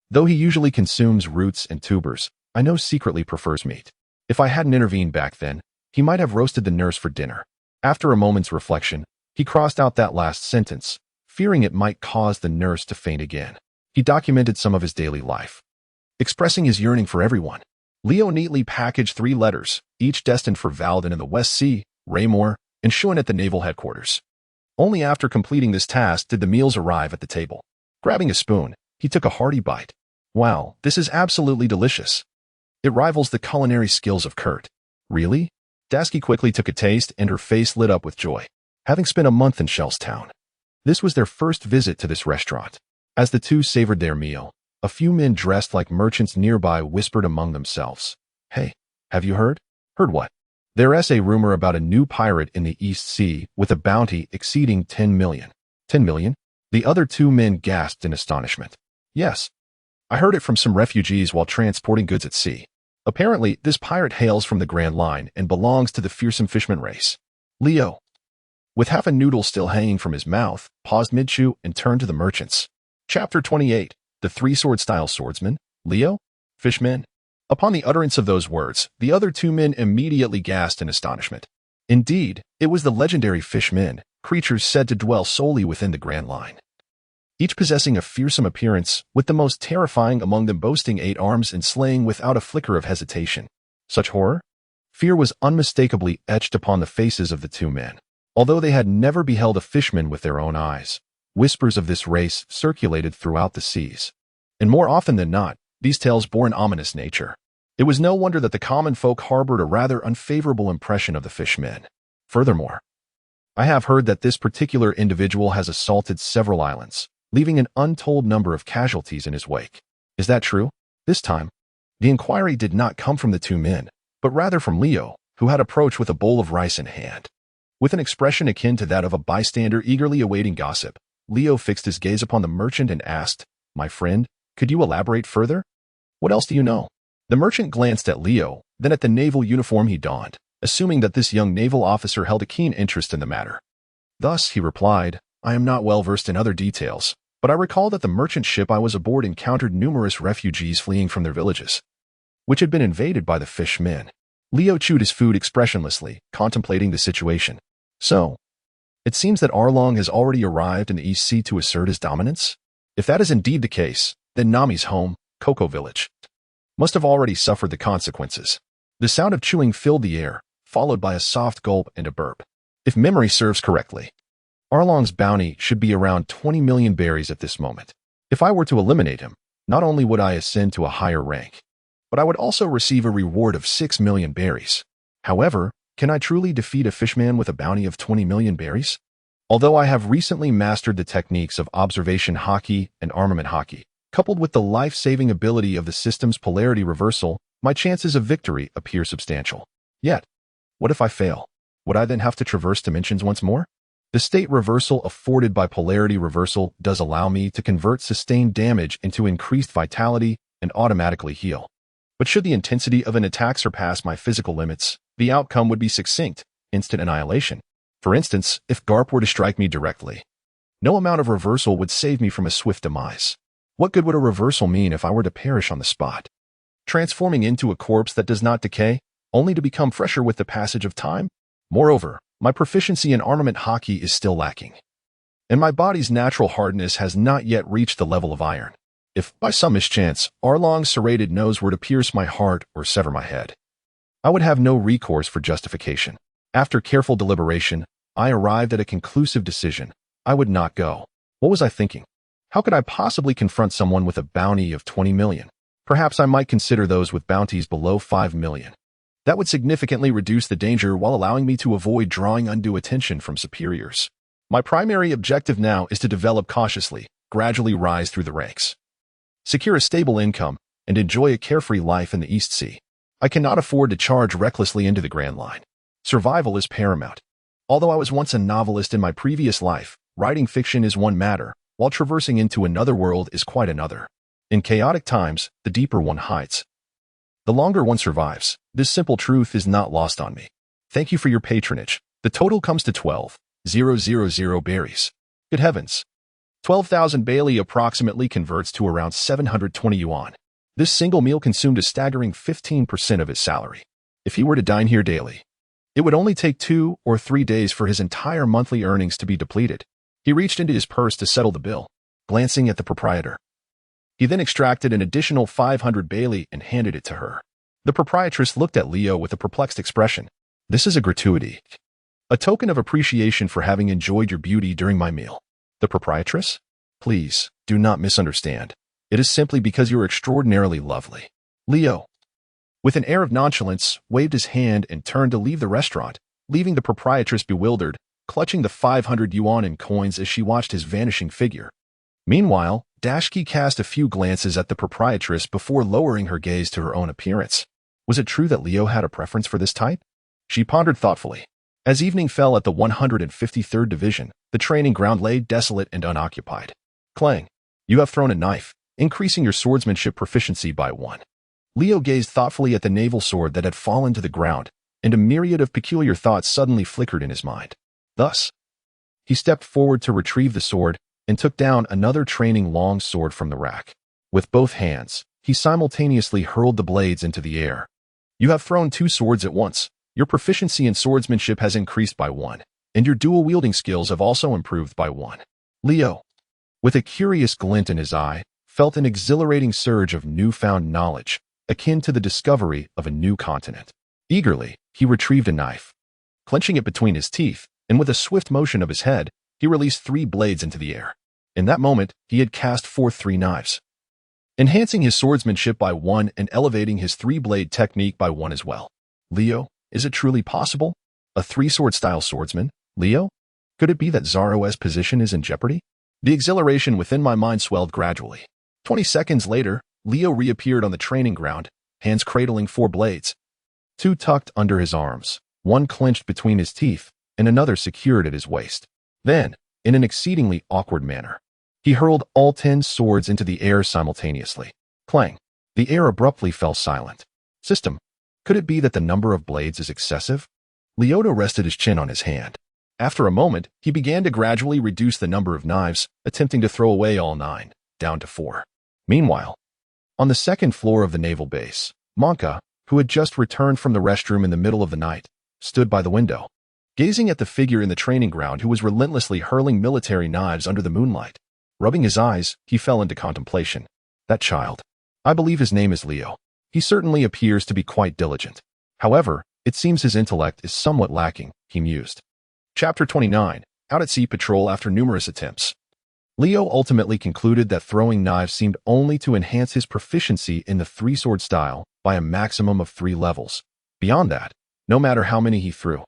though he usually consumes roots and tubers, I know secretly prefers meat. If I hadn't intervened back then, he might have roasted the nurse for dinner. After a moment's reflection, he crossed out that last sentence, fearing it might cause the nurse to faint again. He documented some of his daily life, expressing his yearning for everyone. Leo neatly packaged 3 letters, each destined for Valdin in the West Sea, Raymore, and Shun at the naval headquarters. Only after completing this task did the meals arrive at the table. Grabbing a spoon, he took a hearty bite. Wow, this is absolutely delicious. It rivals the culinary skills of Kurt. Really? Dasky quickly took a taste and her face lit up with joy. Having spent a month in Shellstown, this was their first visit to this restaurant. As the two savored their meal, a few men dressed like merchants nearby whispered among themselves. Hey, have you heard? Heard what? There's a rumor about a new pirate in the East Sea with a bounty exceeding 10 million. 10 million? The other 2 men gasped in astonishment. Yes. I heard it from some refugees while transporting goods at sea. Apparently, this pirate hails from the Grand Line and belongs to the fearsome fishman race. Leo, with half a noodle still hanging from his mouth, paused mid-chew and turned to the merchants. Chapter 28. The Three-Sword-Style Swordsman. Leo? Fishmen? Upon the utterance of those words, the other 2 men immediately gasped in astonishment. Indeed, it was the legendary fishmen, creatures said to dwell solely within the Grand Line, each possessing a fearsome appearance, with the most terrifying among them boasting 8 arms and slaying without a flicker of hesitation. Such horror? Fear was unmistakably etched upon the faces of the 2 men. Although they had never beheld a fishman with their own eyes, whispers of this race circulated throughout the seas. And more often than not, these tales bore an ominous nature. It was no wonder that the common folk harbored a rather unfavorable impression of the fishmen. Furthermore, I have heard that this particular individual has assaulted several islands, leaving an untold number of casualties in his wake. Is that true? This time, the inquiry did not come from the 2 men, but rather from Leo, who had approached with a bowl of rice in hand. With an expression akin to that of a bystander eagerly awaiting gossip, Leo fixed his gaze upon the merchant and asked, My friend, could you elaborate further? What else do you know? The merchant glanced at Leo, then at the naval uniform he donned, assuming that this young naval officer held a keen interest in the matter. Thus, he replied, I am not well versed in other details, but I recall that the merchant ship I was aboard encountered numerous refugees fleeing from their villages, which had been invaded by the fishmen. Leo chewed his food expressionlessly, contemplating the situation. So, it seems that Arlong has already arrived in the East Sea to assert his dominance? If that is indeed the case, then Nami's home, Cocoa Village, must have already suffered the consequences. The sound of chewing filled the air, followed by a soft gulp and a burp. If memory serves correctly, Arlong's bounty should be around 20 million berries at this moment. If I were to eliminate him, not only would I ascend to a higher rank, but I would also receive a reward of 6 million berries. However, can I truly defeat a fishman with a bounty of 20 million berries? Although I have recently mastered the techniques of observation hockey and armament hockey, coupled with the life-saving ability of the system's polarity reversal, my chances of victory appear substantial. Yet, What if I fail? Would I then have to traverse dimensions once more? The state reversal afforded by polarity reversal does allow me to convert sustained damage into increased vitality and automatically heal. But should the intensity of an attack surpass my physical limits, the outcome would be succinct, instant annihilation. For instance, if Garp were to strike me directly, no amount of reversal would save me from a swift demise. What good would a reversal mean if I were to perish on the spot? Transforming into a corpse that does not decay, only to become fresher with the passage of time? Moreover, my proficiency in armament hockey is still lacking, and my body's natural hardness has not yet reached the level of iron. If, by some mischance, Arlong's serrated nose were to pierce my heart or sever my head, I would have no recourse for justification. After careful deliberation, I arrived at a conclusive decision. I would not go. What was I thinking? How could I possibly confront someone with a bounty of 20 million? Perhaps I might consider those with bounties below 5 million. That would significantly reduce the danger while allowing me to avoid drawing undue attention from superiors. My primary objective now is to develop cautiously, gradually rise through the ranks, secure a stable income, and enjoy a carefree life in the East Sea. I cannot afford to charge recklessly into the Grand Line. Survival is paramount. Although I was once a novelist in my previous life, writing fiction is one matter, while traversing into another world is quite another. In chaotic times, the deeper one hides, the longer one survives. This simple truth is not lost on me. Thank you for your patronage. The total comes to 12,000 berries. Good heavens. 12,000 Bailey approximately converts to around 720 yuan. This single meal consumed a staggering 15% of his salary. If he were to dine here daily, it would only take 2 or 3 days for his entire monthly earnings to be depleted. He reached into his purse to settle the bill, glancing at the proprietor. He then extracted an additional 500 Bailey and handed it to her. The proprietress looked at Leo with a perplexed expression. This is a gratuity, a token of appreciation for having enjoyed your beauty during my meal. The proprietress? Please, do not misunderstand. It is simply because you are extraordinarily lovely. Leo, with an air of nonchalance, waved his hand and turned to leave the restaurant, leaving the proprietress bewildered, clutching the 500 yuan in coins as she watched his vanishing figure. Meanwhile, Dashki cast a few glances at the proprietress before lowering her gaze to her own appearance. Was it true that Leo had a preference for this type? She pondered thoughtfully. As evening fell at the 153rd Division, the training ground lay desolate and unoccupied. Clang. You have thrown a knife, increasing your swordsmanship proficiency by 1. Leo gazed thoughtfully at the naval sword that had fallen to the ground, and a myriad of peculiar thoughts suddenly flickered in his mind. Thus, he stepped forward to retrieve the sword and took down another training long sword from the rack. With both hands, he simultaneously hurled the blades into the air. You have thrown 2 swords at once. Your proficiency in swordsmanship has increased by 1, and your dual-wielding skills have also improved by 1. Leo, with a curious glint in his eye, felt an exhilarating surge of newfound knowledge, akin to the discovery of a new continent. Eagerly, he retrieved a knife. Clenching it between his teeth, and with a swift motion of his head, he released 3 blades into the air. In that moment, he had cast forth 3 knives, enhancing his swordsmanship by 1 and elevating his 3-blade technique by 1 as well. Leo, is it truly possible? A 3-sword-style swordsman? Leo? Could it be that Zoro's position is in jeopardy? The exhilaration within my mind swelled gradually. 20 seconds later, Leo reappeared on the training ground, hands cradling 4 blades. 2 tucked under his arms, 1 clenched between his teeth, and another secured at his waist. Then, in an exceedingly awkward manner, he hurled all 10 swords into the air simultaneously. Clang! The air abruptly fell silent. System. Could it be that the number of blades is excessive? Leoto rested his chin on his hand. After a moment, he began to gradually reduce the number of knives, attempting to throw away all 9, down to 4. Meanwhile, on the second floor of the naval base, Monka, who had just returned from the restroom in the middle of the night, stood by the window, gazing at the figure in the training ground who was relentlessly hurling military knives under the moonlight. Rubbing his eyes, he fell into contemplation. That child. I believe his name is Leo. He certainly appears to be quite diligent. However, it seems his intellect is somewhat lacking, he mused. Chapter 29. Out at sea patrol after numerous attempts. Leo ultimately concluded that throwing knives seemed only to enhance his proficiency in the 3-sword style by a maximum of 3 levels. Beyond that, no matter how many he threw,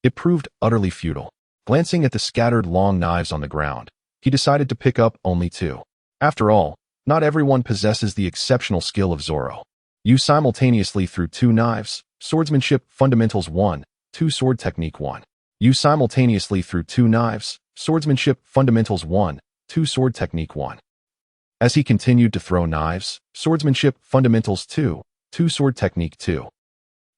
it proved utterly futile. Glancing at the scattered long knives on the ground, he decided to pick up only 2. After all, not everyone possesses the exceptional skill of Zoro. You simultaneously threw 2 knives, Swordsmanship Fundamentals 1, 2-sword technique 1. Use simultaneously through 2 knives, swordsmanship fundamentals 1, 2-sword technique 1. As he continued to throw knives, swordsmanship fundamentals 2, 2-sword technique 2.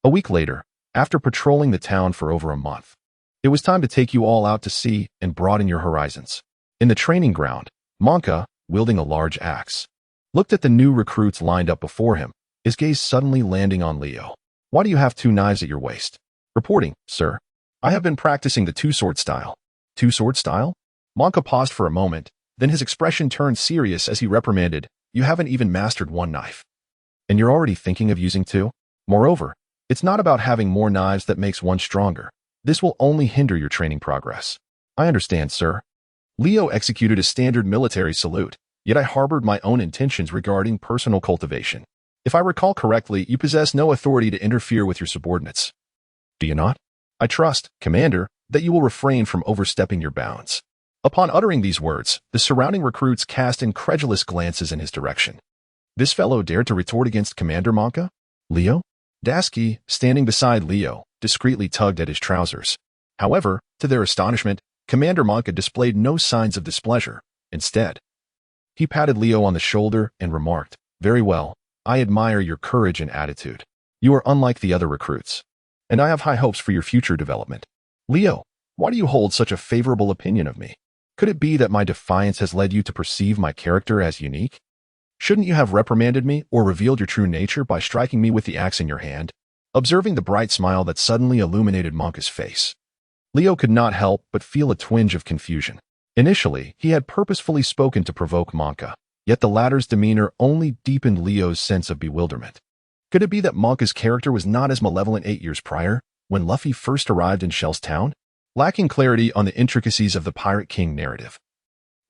A week later, after patrolling the town for over a month, it was time to take you all out to sea and broaden your horizons. In the training ground, Monka, wielding a large axe, looked at the new recruits lined up before him, his gaze suddenly landing on Leo. Why do you have 2 knives at your waist? Reporting, sir. I have been practicing the 2-sword style. 2-sword style? Monka paused for a moment, then his expression turned serious as he reprimanded, you haven't even mastered 1 knife. And you're already thinking of using 2? Moreover, it's not about having more knives that makes one stronger. This will only hinder your training progress. I understand, sir. Leo executed a standard military salute, yet I harbored my own intentions regarding personal cultivation. If I recall correctly, you possess no authority to interfere with your subordinates. Do you not? I trust, Commander, that you will refrain from overstepping your bounds. Upon uttering these words, the surrounding recruits cast incredulous glances in his direction. This fellow dared to retort against Commander Monka? Leo? Dasky, standing beside Leo, discreetly tugged at his trousers. However, to their astonishment, Commander Monka displayed no signs of displeasure. Instead, he patted Leo on the shoulder and remarked, very well, I admire your courage and attitude. You are unlike the other recruits, and I have high hopes for your future development. Leo, why do you hold such a favorable opinion of me? Could it be that my defiance has led you to perceive my character as unique? Shouldn't you have reprimanded me or revealed your true nature by striking me with the axe in your hand? Observing the bright smile that suddenly illuminated Monka's face, Leo could not help but feel a twinge of confusion. Initially, he had purposefully spoken to provoke Monka, yet the latter's demeanor only deepened Leo's sense of bewilderment. Could it be that Monka's character was not as malevolent 8 years prior, when Luffy first arrived in Shell's town? Lacking clarity on the intricacies of the Pirate King narrative,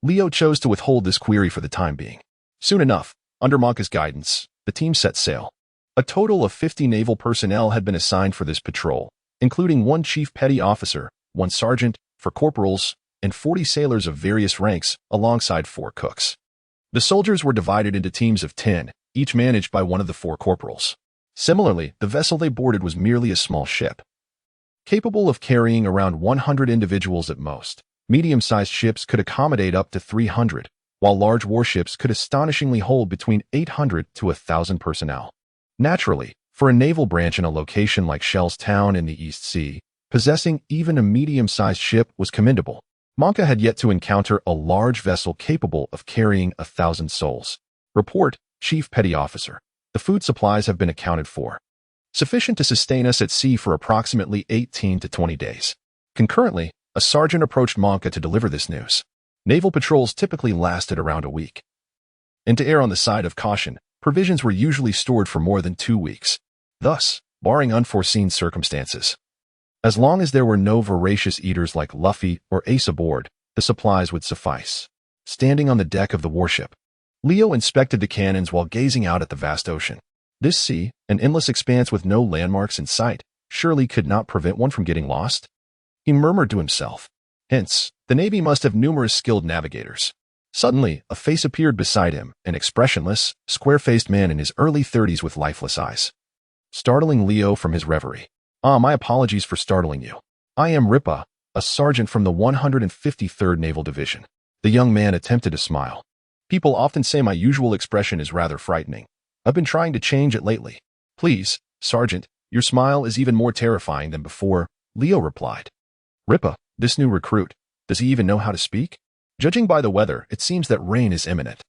Leo chose to withhold this query for the time being. Soon enough, under Monka's guidance, the team set sail. A total of 50 naval personnel had been assigned for this patrol, including 1 chief petty officer, 1 sergeant, 4 corporals, and 40 sailors of various ranks, alongside 4 cooks. The soldiers were divided into teams of 10, each managed by one of the 4 corporals. Similarly, the vessel they boarded was merely a small ship, capable of carrying around 100 individuals at most. Medium-sized ships could accommodate up to 300, while large warships could astonishingly hold between 800 to 1,000 personnel. Naturally, for a naval branch in a location like Shell's town in the East Sea, possessing even a medium-sized ship was commendable. Monka had yet to encounter a large vessel capable of carrying 1,000 souls. Report, Chief Petty Officer. The food supplies have been accounted for, sufficient to sustain us at sea for approximately 18 to 20 days. Concurrently, a sergeant approached Monka to deliver this news. Naval patrols typically lasted around a week, and to err on the side of caution, provisions were usually stored for more than 2 weeks. Thus, barring unforeseen circumstances, as long as there were no voracious eaters like Luffy or Ace aboard, the supplies would suffice. Standing on the deck of the warship, Leo inspected the cannons while gazing out at the vast ocean. This sea, an endless expanse with no landmarks in sight, surely could not prevent one from getting lost? He murmured to himself. Hence, the Navy must have numerous skilled navigators. Suddenly, a face appeared beside him, an expressionless, square-faced man in his early 30s with lifeless eyes, startling Leo from his reverie. My apologies for startling you. I am Ripa, a sergeant from the 153rd Naval Division. The young man attempted to smile. People often say my usual expression is rather frightening. I've been trying to change it lately. Please, Sergeant, your smile is even more terrifying than before, Leo replied. Ripa, this new recruit, does he even know how to speak? Judging by the weather, it seems that rain is imminent.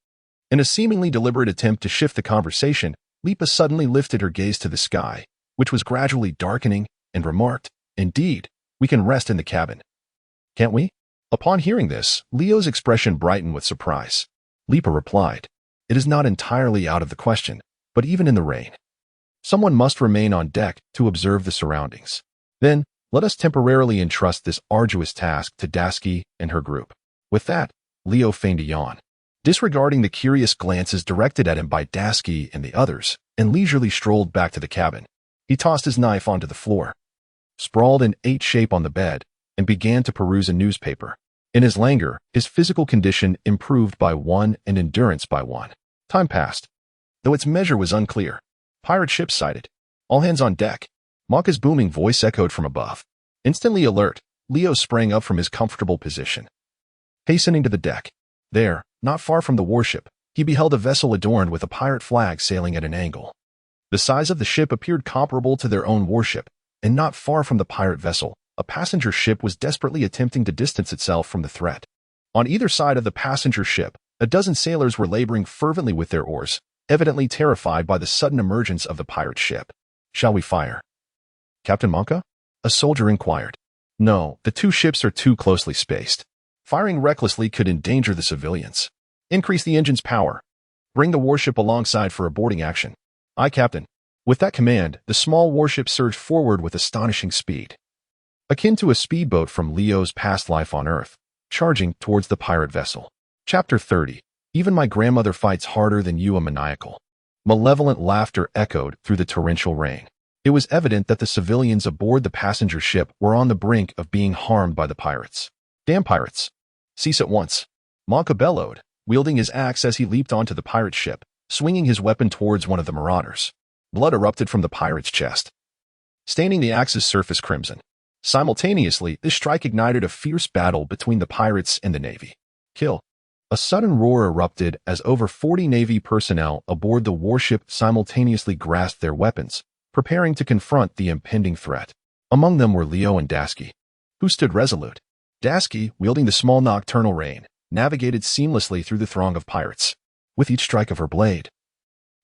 In a seemingly deliberate attempt to shift the conversation, Lipa suddenly lifted her gaze to the sky, which was gradually darkening, and remarked, Indeed, we can rest in the cabin. Can't we? Upon hearing this, Leo's expression brightened with surprise. Lipa replied, It is not entirely out of the question, but even in the rain, someone must remain on deck to observe the surroundings. Then, let us temporarily entrust this arduous task to Dasky and her group. With that, Leo feigned a yawn, disregarding the curious glances directed at him by Dasky and the others, and leisurely strolled back to the cabin. He tossed his knife onto the floor, sprawled in 8 shape on the bed, and began to peruse a newspaper. In his languor, his physical condition improved by 1 and endurance by 1. Time passed, though its measure was unclear. Pirate ship sighted. All hands on deck. Maka's booming voice echoed from above. Instantly alert, Leo sprang up from his comfortable position. Hastening to the deck. There, not far from the warship, he beheld a vessel adorned with a pirate flag sailing at an angle. The size of the ship appeared comparable to their own warship, and not far from the pirate vessel, a passenger ship was desperately attempting to distance itself from the threat. On either side of the passenger ship, a dozen sailors were laboring fervently with their oars, evidently terrified by the sudden emergence of the pirate ship. "Shall we fire?" "Captain Monka?" a soldier inquired. "No, the two ships are too closely spaced. Firing recklessly could endanger the civilians. Increase the engine's power. Bring the warship alongside for a boarding action." "Aye, Captain." With that command, the small warship surged forward with astonishing speed, akin to a speedboat from Leo's past life on Earth, charging towards the pirate vessel. Chapter 30. Even my grandmother fights harder than you, a maniacal. Malevolent laughter echoed through the torrential rain. It was evident that the civilians aboard the passenger ship were on the brink of being harmed by the pirates. "Damn pirates! Cease at once!" Monka bellowed, wielding his axe as he leaped onto the pirate ship, swinging his weapon towards one of the marauders. Blood erupted from the pirate's chest, staining the axe's surface crimson. Simultaneously, this strike ignited a fierce battle between the pirates and the Navy. "Kill!" A sudden roar erupted as over 40 Navy personnel aboard the warship simultaneously grasped their weapons, preparing to confront the impending threat. Among them were Leo and Dasky, who stood resolute. Dasky, wielding the small nocturnal rein, navigated seamlessly through the throng of pirates. With each strike of her blade,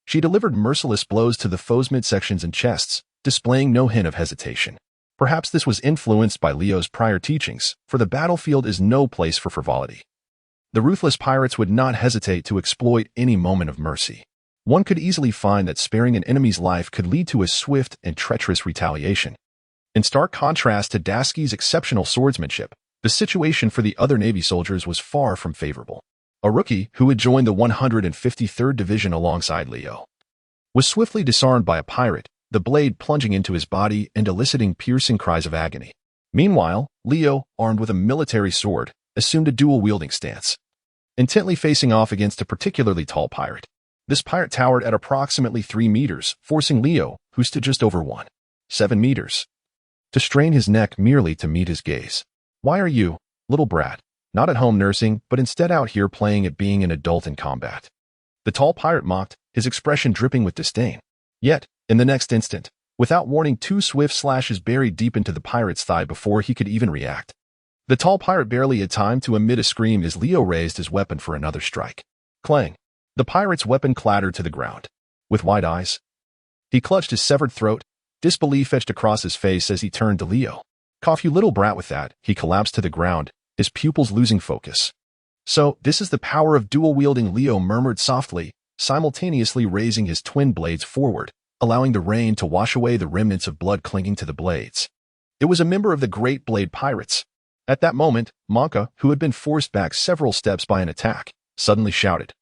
she delivered merciless blows to the foe's midsections and chests, displaying no hint of hesitation. Perhaps this was influenced by Leo's prior teachings, for the battlefield is no place for frivolity. The ruthless pirates would not hesitate to exploit any moment of mercy. One could easily find that sparing an enemy's life could lead to a swift and treacherous retaliation. In stark contrast to Dasky's exceptional swordsmanship, the situation for the other Navy soldiers was far from favorable. A rookie, who had joined the 153rd Division alongside Leo, was swiftly disarmed by a pirate, the blade plunging into his body and eliciting piercing cries of agony. Meanwhile, Leo, armed with a military sword, assumed a dual-wielding stance, intently facing off against a particularly tall pirate. This pirate towered at approximately 3 meters, forcing Leo, who stood just over 1.7 meters, to strain his neck merely to meet his gaze. "Why are you, little brat, not at home nursing, but instead out here playing at being an adult in combat?" The tall pirate mocked, his expression dripping with disdain. Yet, in the next instant, without warning, 2 swift slashes buried deep into the pirate's thigh before he could even react. The tall pirate barely had time to emit a scream as Leo raised his weapon for another strike. Clang! The pirate's weapon clattered to the ground. With wide eyes, he clutched his severed throat, disbelief etched across his face as he turned to Leo. "Cough, you little brat!" With that, he collapsed to the ground, his pupils losing focus. "So, this is the power of dual-wielding," Leo murmured softly, simultaneously raising his twin blades forward, allowing the rain to wash away the remnants of blood clinging to the blades. It was a member of the Great Blade Pirates. At that moment, Monka, who had been forced back several steps by an attack, suddenly shouted,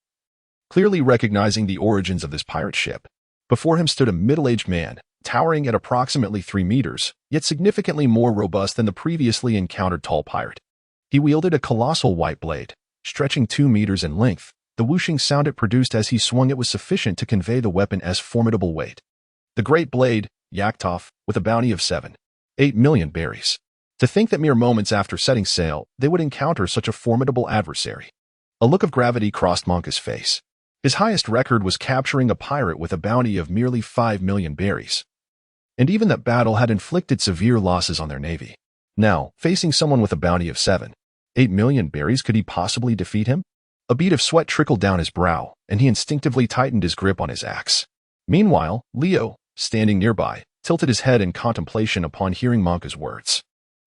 clearly recognizing the origins of this pirate ship. Before him stood a middle-aged man, towering at approximately 3 meters, yet significantly more robust than the previously encountered tall pirate. He wielded a colossal white blade, stretching 2 meters in length. The whooshing sound it produced as he swung it was sufficient to convey the weapon's formidable weight. The great blade, Yaktov, with a bounty of 7.8 million berries. To think that mere moments after setting sail, they would encounter such a formidable adversary. A look of gravity crossed Monka's face. His highest record was capturing a pirate with a bounty of merely 5 million berries. And even that battle had inflicted severe losses on their navy. Now, facing someone with a bounty of 7.8 million berries, could he possibly defeat him? A bead of sweat trickled down his brow, and he instinctively tightened his grip on his axe. Meanwhile, Leo, standing nearby, tilted his head in contemplation upon hearing Monka's words.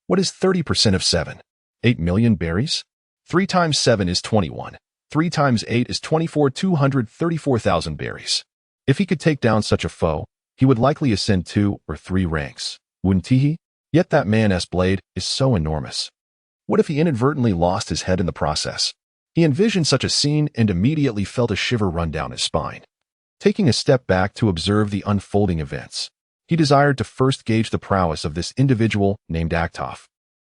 What is 30% of 7.8 million berries? 3 times 7 is 21. 3 times 8 is 24, 234,000 berries. If he could take down such a foe, he would likely ascend 2 or 3 ranks, wouldn't he? Yet that man's blade is so enormous. What if he inadvertently lost his head in the process? He envisioned such a scene and immediately felt a shiver run down his spine. Taking a step back to observe the unfolding events, he desired to first gauge the prowess of this individual named Yaktov,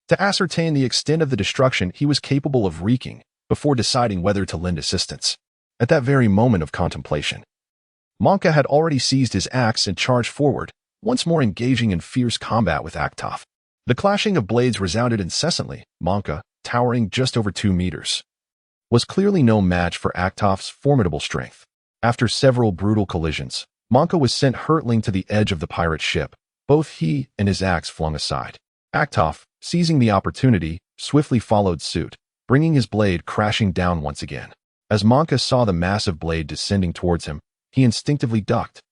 to ascertain the extent of the destruction he was capable of wreaking before deciding whether to lend assistance. At that very moment of contemplation, Monka had already seized his axe and charged forward, once more engaging in fierce combat with Yaktov. The clashing of blades resounded incessantly. Monka, towering just over 2 meters, was clearly no match for Aktov's formidable strength. After several brutal collisions, Monka was sent hurtling to the edge of the pirate ship, both he and his axe flung aside. Aktov, seizing the opportunity, swiftly followed suit, bringing his blade crashing down once again. As Monka saw the massive blade descending towards him, he instinctively ducked,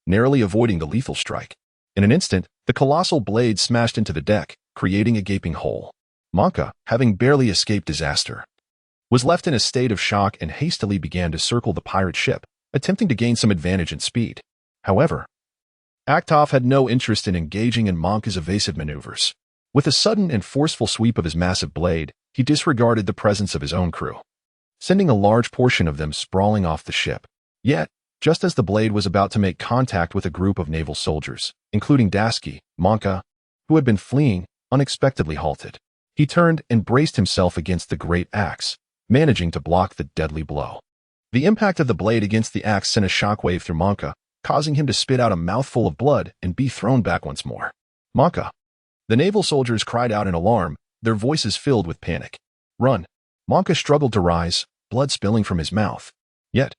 narrowly avoiding the lethal strike. In an instant, the colossal blade smashed into the deck, creating a gaping hole. Monka, having barely escaped disaster, was left in a state of shock and hastily began to circle the pirate ship, attempting to gain some advantage in speed. However, Aktov had no interest in engaging in Monka's evasive maneuvers. With a sudden and forceful sweep of his massive blade, he disregarded the presence of his own crew, sending a large portion of them sprawling off the ship. Yet, just as the blade was about to make contact with a group of naval soldiers, including Dasky, Monka, who had been fleeing, unexpectedly halted. He turned and braced himself against the great axe, managing to block the deadly blow. The impact of the blade against the axe sent a shockwave through Monka, causing him to spit out a mouthful of blood and be thrown back once more. Monka! The naval soldiers cried out in alarm, their voices filled with panic. Run! Monka struggled to rise, blood spilling from his mouth. Yet,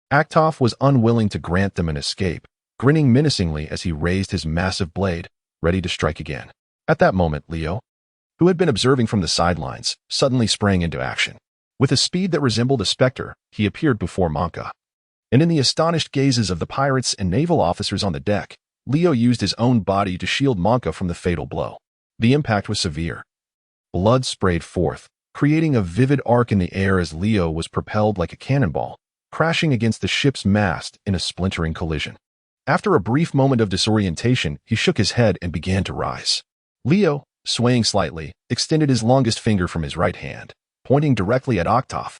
Aktov was unwilling to grant them an escape, grinning menacingly as he raised his massive blade, ready to strike again. At that moment, Leo, who had been observing from the sidelines, suddenly sprang into action. With a speed that resembled a specter, he appeared before Monka. And in the astonished gazes of the pirates and naval officers on the deck, Leo used his own body to shield Monka from the fatal blow. The impact was severe. Blood sprayed forth, creating a vivid arc in the air as Leo was propelled like a cannonball, crashing against the ship's mast in a splintering collision. After a brief moment of disorientation, he shook his head and began to rise. Leo, swaying slightly, extended his longest finger from his right hand, pointing directly at Aktov,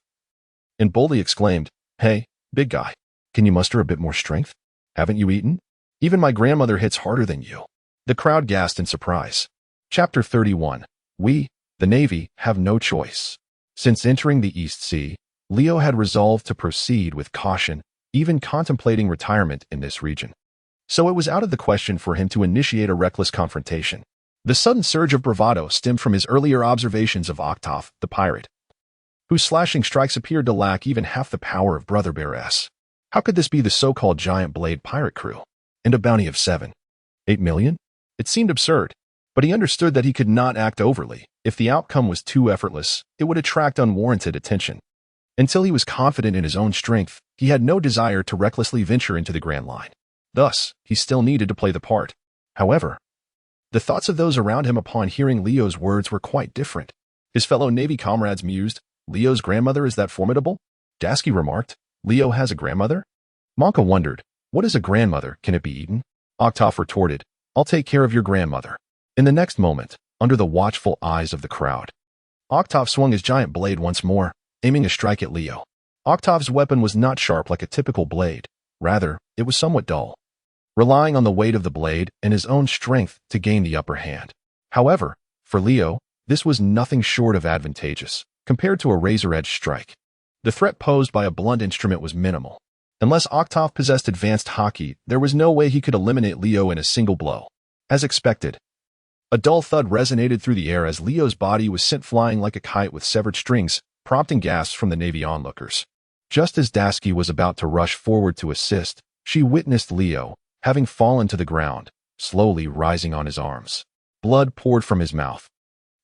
and boldly exclaimed, "Hey, big guy, can you muster a bit more strength? Haven't you eaten? Even my grandmother hits harder than you." The crowd gasped in surprise. Chapter 31. We, the Navy, have no choice. Since entering the East Sea, Leo had resolved to proceed with caution, even contemplating retirement in this region. So it was out of the question for him to initiate a reckless confrontation. The sudden surge of bravado stemmed from his earlier observations of Aktov, the pirate, whose slashing strikes appeared to lack even half the power of Brother Bear's. How could this be the so-called giant blade pirate crew? And a bounty of 7-8 million? It seemed absurd, but he understood that he could not act overly. If the outcome was too effortless, it would attract unwarranted attention. Until he was confident in his own strength, he had no desire to recklessly venture into the Grand Line. Thus, he still needed to play the part. However, the thoughts of those around him upon hearing Leo's words were quite different. His fellow Navy comrades mused, "Leo's grandmother is that formidable?" Dasky remarked, "Leo has a grandmother?" Monka wondered, "What is a grandmother? Can it be eaten?" Aktov retorted, "I'll take care of your grandmother." In the next moment, under the watchful eyes of the crowd, Aktov swung his giant blade once more, aiming a strike at Leo. Aktov's weapon was not sharp like a typical blade. Rather, it was somewhat dull, relying on the weight of the blade and his own strength to gain the upper hand. However, for Leo, this was nothing short of advantageous, compared to a razor-edged strike. The threat posed by a blunt instrument was minimal. Unless Aktov possessed advanced hockey, there was no way he could eliminate Leo in a single blow. As expected, a dull thud resonated through the air as Leo's body was sent flying like a kite with severed strings, prompting gasps from the Navy onlookers. Just as Dasky was about to rush forward to assist, she witnessed Leo, having fallen to the ground, slowly rising on his arms. Blood poured from his mouth.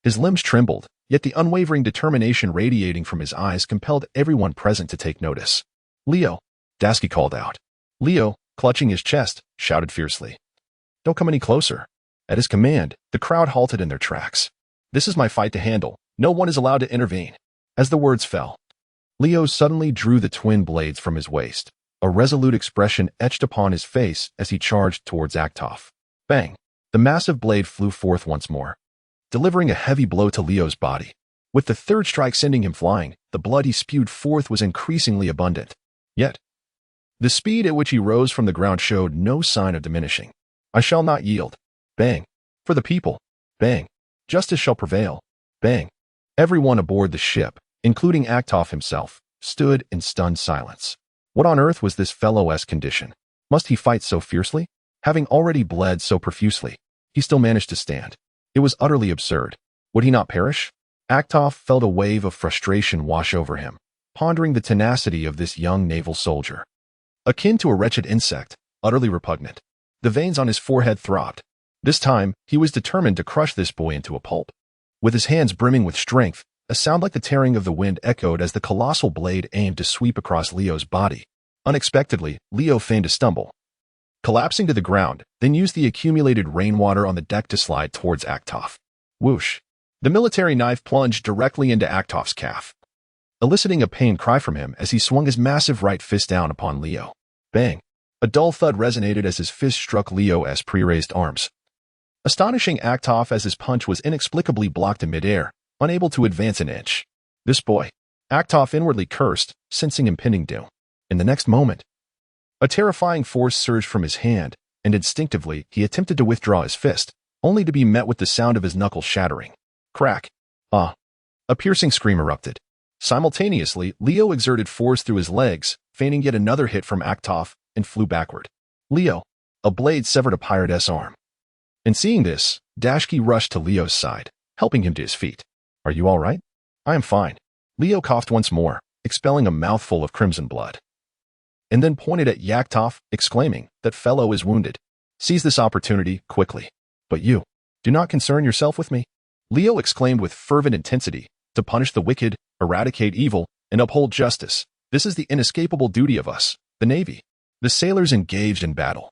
His limbs trembled, yet the unwavering determination radiating from his eyes compelled everyone present to take notice. "Leo!" Dasky called out. Leo, clutching his chest, shouted fiercely, "Don't come any closer." At his command, the crowd halted in their tracks. "This is my fight to handle. No one is allowed to intervene." As the words fell, Leo suddenly drew the twin blades from his waist, a resolute expression etched upon his face as he charged towards Aktov. Bang! The massive blade flew forth once more, delivering a heavy blow to Leo's body. With the third strike sending him flying, the blood he spewed forth was increasingly abundant. Yet, the speed at which he rose from the ground showed no sign of diminishing. "I shall not yield." Bang! "For the people." Bang! "Justice shall prevail." Bang! Everyone aboard the ship, including Aktov himself, stood in stunned silence. What on earth was this fellow's condition? Must he fight so fiercely? Having already bled so profusely, he still managed to stand. It was utterly absurd. Would he not perish? Aktov felt a wave of frustration wash over him, pondering the tenacity of this young naval soldier. Akin to a wretched insect, utterly repugnant. The veins on his forehead throbbed. This time, he was determined to crush this boy into a pulp. With his hands brimming with strength, a sound like the tearing of the wind echoed as the colossal blade aimed to sweep across Leo's body. Unexpectedly, Leo feigned a stumble, collapsing to the ground, then used the accumulated rainwater on the deck to slide towards Aktov. Whoosh! The military knife plunged directly into Aktov's calf, eliciting a pained cry from him as he swung his massive right fist down upon Leo. Bang! A dull thud resonated as his fist struck Leo's pre-raised arms, astonishing Aktov as his punch was inexplicably blocked in midair, unable to advance an inch. This boy! Aktov inwardly cursed, sensing impending doom. In the next moment, a terrifying force surged from his hand, and instinctively he attempted to withdraw his fist, only to be met with the sound of his knuckles shattering. Crack! Ah! A piercing scream erupted. Simultaneously, Leo exerted force through his legs, feigning yet another hit from Aktov, and flew backward. Leo! A blade severed a pirate's arm. And seeing this, Dashki rushed to Leo's side, helping him to his feet. Are you all right? I am fine. Leo coughed once more, expelling a mouthful of crimson blood, and then pointed at Aktov, exclaiming, "That fellow is wounded. Seize this opportunity, quickly. But you, do not concern yourself with me," Leo exclaimed with fervent intensity. "To punish the wicked, eradicate evil, and uphold justice. This is the inescapable duty of us, the Navy." The sailors engaged in battle,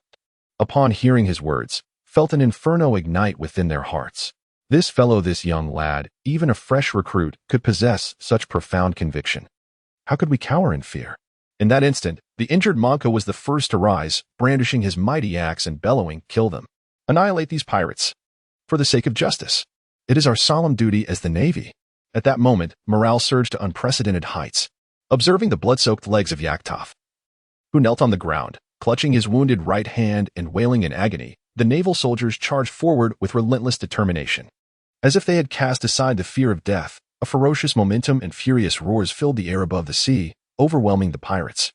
upon hearing his words, felt an inferno ignite within their hearts. This young lad, even a fresh recruit, could possess such profound conviction. How could we cower in fear? In that instant, the injured Monka was the first to rise, brandishing his mighty axe and bellowing, "Kill them! Annihilate these pirates! For the sake of justice! It is our solemn duty as the Navy." At that moment, morale surged to unprecedented heights. Observing the blood-soaked legs of Aktov, who knelt on the ground, clutching his wounded right hand and wailing in agony, the naval soldiers charged forward with relentless determination. As if they had cast aside the fear of death, a ferocious momentum and furious roars filled the air above the sea, overwhelming the pirates.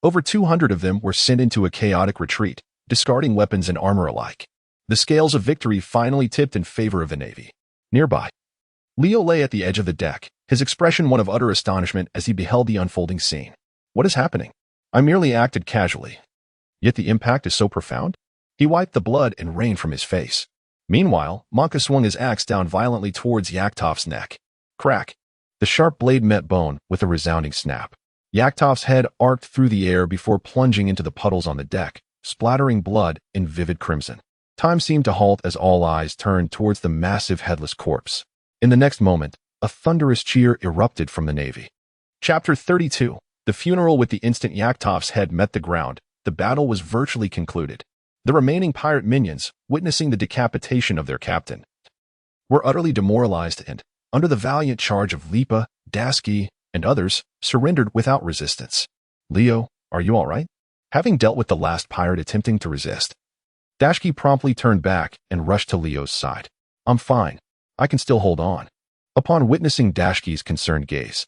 Over 200 of them were sent into a chaotic retreat, discarding weapons and armor alike. The scales of victory finally tipped in favor of the Navy. Nearby, Leo lay at the edge of the deck, his expression one of utter astonishment as he beheld the unfolding scene. What is happening? I merely acted casually. Yet the impact is so profound? He wiped the blood and rain from his face. Meanwhile, Monka swung his axe down violently towards Aktov's neck. Crack! The sharp blade met bone with a resounding snap. Aktov's head arced through the air before plunging into the puddles on the deck, splattering blood in vivid crimson. Time seemed to halt as all eyes turned towards the massive headless corpse. In the next moment, a thunderous cheer erupted from the Navy. Chapter 32. The funeral. With the instant Aktov's head met the ground, the battle was virtually concluded. The remaining pirate minions, witnessing the decapitation of their captain, were utterly demoralized and, under the valiant charge of Lipa, Dashki, and others, surrendered without resistance. Leo, are you all right? Having dealt with the last pirate attempting to resist, Dashki promptly turned back and rushed to Leo's side. I'm fine. I can still hold on. Upon witnessing Dashki's concerned gaze,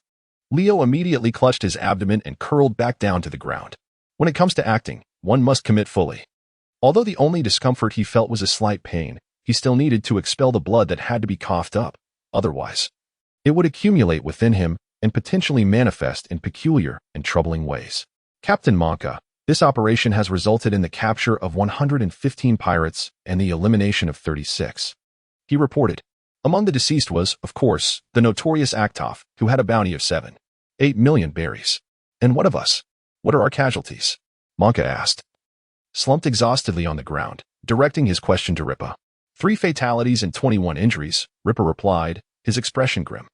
Leo immediately clutched his abdomen and curled back down to the ground. When it comes to acting, one must commit fully. Although the only discomfort he felt was a slight pain, he still needed to expel the blood that had to be coughed up. Otherwise, it would accumulate within him and potentially manifest in peculiar and troubling ways. Captain Monka, this operation has resulted in the capture of 115 pirates and the elimination of 36. He reported. Among the deceased was, of course, the notorious Aktov, who had a bounty of 7.8 million berries. And what of us? What are our casualties? Monka asked, slumped exhaustedly on the ground, directing his question to Ripa. 3 fatalities and 21 injuries, Ripa replied, his expression grim.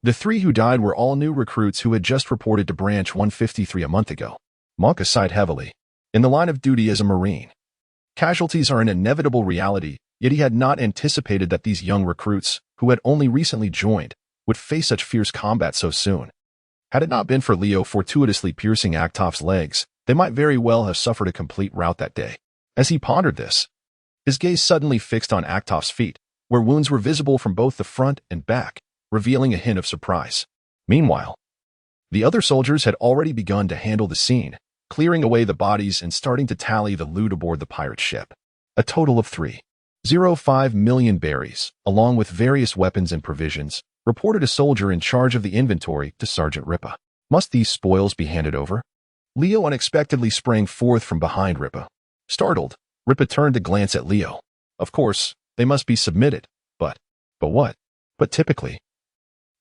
The 3 who died were all new recruits who had just reported to Branch 153 a month ago. Monka sighed heavily. In the line of duty as a Marine, casualties are an inevitable reality, yet he had not anticipated that these young recruits, who had only recently joined, would face such fierce combat so soon. Had it not been for Leo fortuitously piercing Aktov's legs, they might very well have suffered a complete rout that day. As he pondered this, his gaze suddenly fixed on Aktov's feet, where wounds were visible from both the front and back, revealing a hint of surprise. Meanwhile, the other soldiers had already begun to handle the scene, clearing away the bodies and starting to tally the loot aboard the pirate ship. A total of 3. 0.5 million berries, along with various weapons and provisions, reported a soldier in charge of the inventory to Sergeant Ripa. Must these spoils be handed over? Leo unexpectedly sprang forth from behind Ripa. Startled, Ripa turned to glance at Leo. Of course, they must be submitted. But what? But typically,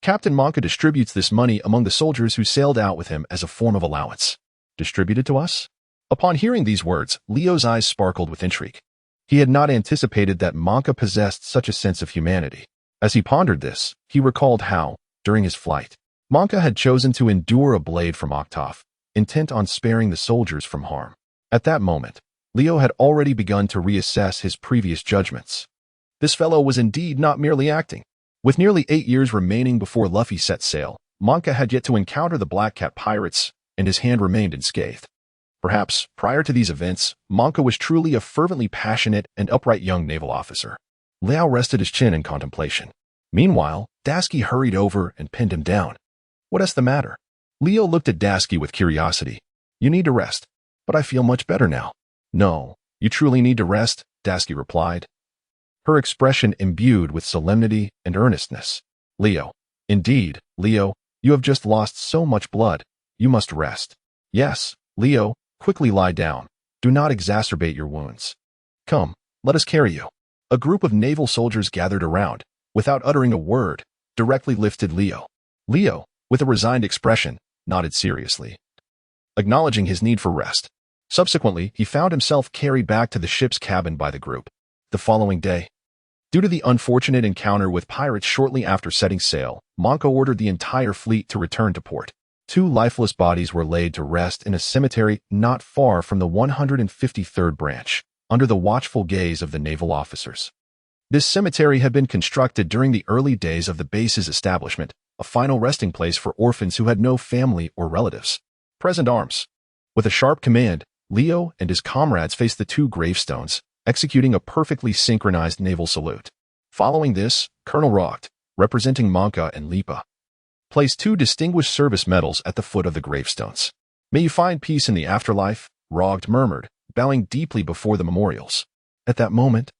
Captain Monka distributes this money among the soldiers who sailed out with him as a form of allowance. Distributed to us? Upon hearing these words, Leo's eyes sparkled with intrigue. He had not anticipated that Monka possessed such a sense of humanity. As he pondered this, he recalled how, during his flight, Monka had chosen to endure a blade from Octov, intent on sparing the soldiers from harm. At that moment, Leo had already begun to reassess his previous judgments. This fellow was indeed not merely acting. With nearly 8 years remaining before Luffy set sail, Monka had yet to encounter the Black Cat pirates, and his hand remained unscathed. Perhaps, prior to these events, Monka was truly a fervently passionate and upright young naval officer. Leo rested his chin in contemplation. Meanwhile, Dasky hurried over and pinned him down. What is the matter? Leo looked at Dasky with curiosity. You need to rest, but I feel much better now. No, you truly need to rest, Dasky replied, her expression imbued with solemnity and earnestness. Leo. Indeed, Leo, you have just lost so much blood. You must rest. Yes, Leo, quickly lie down. Do not exacerbate your wounds. Come, let us carry you. A group of naval soldiers gathered around, without uttering a word, directly lifted Leo. Leo, with a resigned expression, nodded seriously, acknowledging his need for rest. Subsequently, he found himself carried back to the ship's cabin by the group. The following day, due to the unfortunate encounter with pirates shortly after setting sail, Monka ordered the entire fleet to return to port. 2 lifeless bodies were laid to rest in a cemetery not far from the 153rd branch, under the watchful gaze of the naval officers. This cemetery had been constructed during the early days of the base's establishment, a final resting place for orphans who had no family or relatives. Present arms. With a sharp command, Leo and his comrades faced the 2 gravestones, executing a perfectly synchronized naval salute. Following this, Colonel Rogt, representing Monka and Lipa, placed 2 distinguished service medals at the foot of the gravestones. May you find peace in the afterlife, Rogt murmured, bowing deeply before the memorials. At that moment,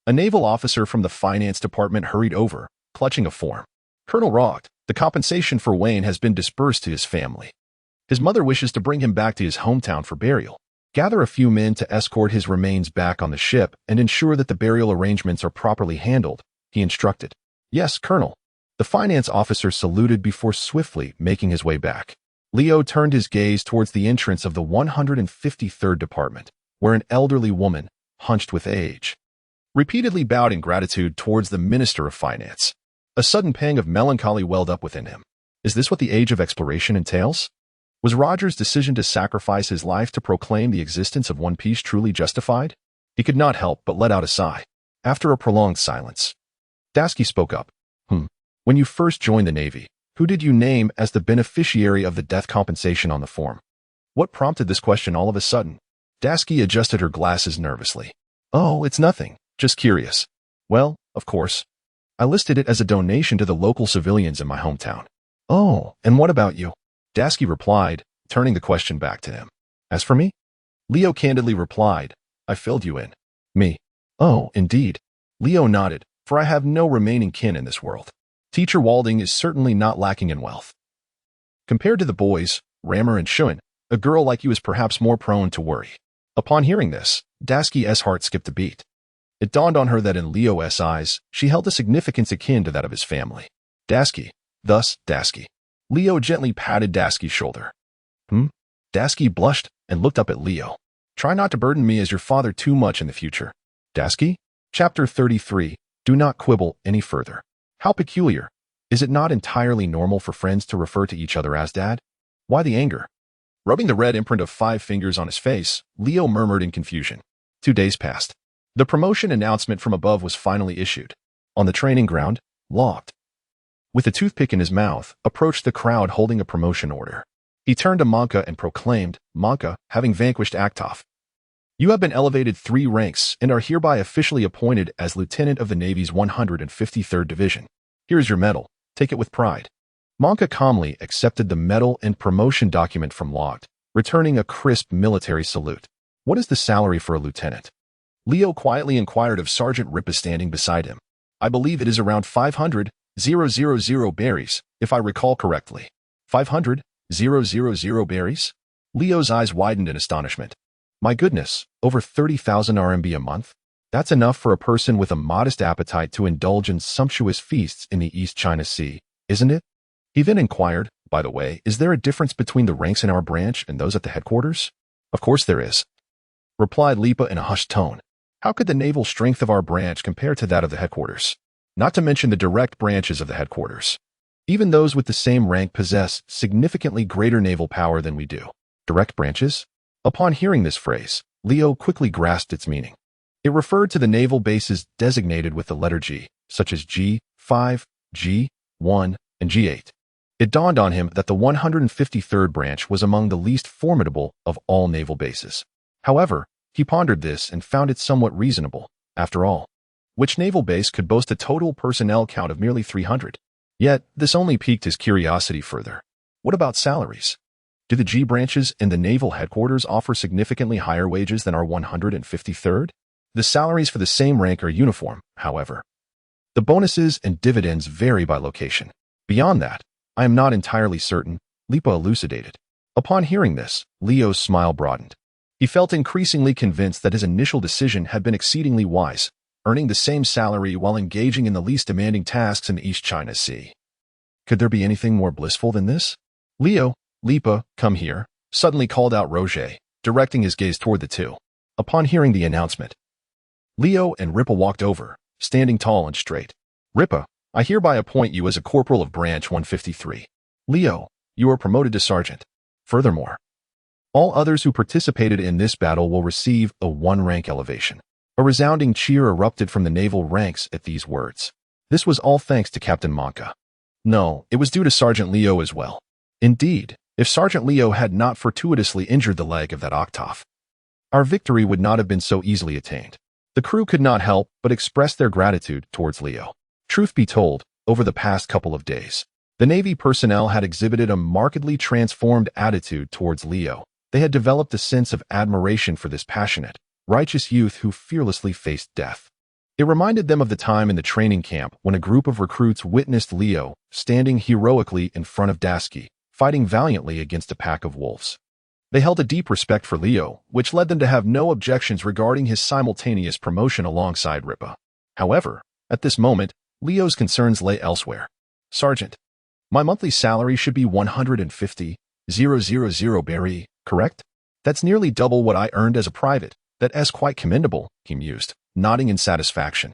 a naval officer from the finance department hurried over, clutching a form. Colonel Rogt, the compensation for Wayne has been dispersed to his family. His mother wishes to bring him back to his hometown for burial. Gather a few men to escort his remains back on the ship and ensure that the burial arrangements are properly handled, he instructed. Yes, Colonel. The finance officer saluted before swiftly making his way back. Leo turned his gaze towards the entrance of the 153rd department, where an elderly woman, hunched with age, repeatedly bowed in gratitude towards the Minister of Finance. A sudden pang of melancholy welled up within him. Is this what the age of exploration entails? Was Roger's decision to sacrifice his life to proclaim the existence of One Piece truly justified? He could not help but let out a sigh. After a prolonged silence, Dasky spoke up. When you first joined the Navy, who did you name as the beneficiary of the death compensation on the form? What prompted this question all of a sudden? Dasky adjusted her glasses nervously. Oh, it's nothing. Just curious. Well, of course, I listed it as a donation to the local civilians in my hometown. Oh, and what about you? Dasky replied, turning the question back to him. As for me? Leo candidly replied, I filled you in. Me? Oh, indeed. Leo nodded, for I have no remaining kin in this world. Teacher Walding is certainly not lacking in wealth. Compared to the boys, Rammer and Shun, a girl like you is perhaps more prone to worry. Upon hearing this, Dasky's heart skipped a beat. It dawned on her that in Leo's eyes, she held a significance akin to that of his family. Dasky. Thus, Dasky. Leo gently patted Dasky's shoulder. Dasky blushed and looked up at Leo. Try not to burden me as your father too much in the future. Dasky? Chapter 33. Do not quibble any further. How peculiar. Is it not entirely normal for friends to refer to each other as Dad? Why the anger? Rubbing the red imprint of 5 fingers on his face, Leo murmured in confusion. 2 days passed. The promotion announcement from above was finally issued. On the training ground, Locked, with a toothpick in his mouth, approached the crowd holding a promotion order. He turned to Monka and proclaimed, Monka, having vanquished Aktov, you have been elevated 3 ranks and are hereby officially appointed as Lieutenant of the Navy's 153rd Division. Here is your medal. Take it with pride. Monka calmly accepted the medal and promotion document from Locked, returning a crisp military salute. What is the salary for a lieutenant? Leo quietly inquired of Sergeant Ripa standing beside him. I believe it is around 500,000 berries, if I recall correctly. 500,000 berries? Leo's eyes widened in astonishment. My goodness, over 30,000 RMB a month? That's enough for a person with a modest appetite to indulge in sumptuous feasts in the East China Sea, isn't it? He then inquired, by the way, is there a difference between the ranks in our branch and those at the headquarters? Of course there is, replied Lipa in a hushed tone. How could the naval strength of our branch compare to that of the headquarters? Not to mention the direct branches of the headquarters. Even those with the same rank possess significantly greater naval power than we do. Direct branches? Upon hearing this phrase, Leo quickly grasped its meaning. It referred to the naval bases designated with the letter G, such as G5, G1, and G8. It dawned on him that the 153rd branch was among the least formidable of all naval bases. However, he pondered this and found it somewhat reasonable. After all, which naval base could boast a total personnel count of merely 300? Yet, this only piqued his curiosity further. What about salaries? Do the G branches in the naval headquarters offer significantly higher wages than our 153rd? The salaries for the same rank are uniform, however. The bonuses and dividends vary by location. Beyond that, I am not entirely certain, Lipa elucidated. Upon hearing this, Leo's smile broadened. He felt increasingly convinced that his initial decision had been exceedingly wise, earning the same salary while engaging in the least demanding tasks in the East China Sea. Could there be anything more blissful than this? Leo, Lipa, come here, suddenly called out Roger, directing his gaze toward the two. Upon hearing the announcement, Leo and Ripa walked over, standing tall and straight. Ripa, I hereby appoint you as a corporal of Branch 153. Leo, you are promoted to sergeant. Furthermore, all others who participated in this battle will receive a one-rank elevation. A resounding cheer erupted from the naval ranks at these words. This was all thanks to Captain Monka. No, it was due to Sergeant Leo as well. Indeed, if Sergeant Leo had not fortuitously injured the leg of that octave, our victory would not have been so easily attained. The crew could not help but express their gratitude towards Leo. Truth be told, over the past couple of days, the Navy personnel had exhibited a markedly transformed attitude towards Leo. They had developed a sense of admiration for this passionate, righteous youth who fearlessly faced death. It reminded them of the time in the training camp when a group of recruits witnessed Leo standing heroically in front of Dasky, fighting valiantly against a pack of wolves. They held a deep respect for Leo, which led them to have no objections regarding his simultaneous promotion alongside Ripa. However, at this moment, Leo's concerns lay elsewhere. Sergeant, my monthly salary should be 150,000 berry, correct? That's nearly double what I earned as a private. That's quite commendable, he mused, nodding in satisfaction.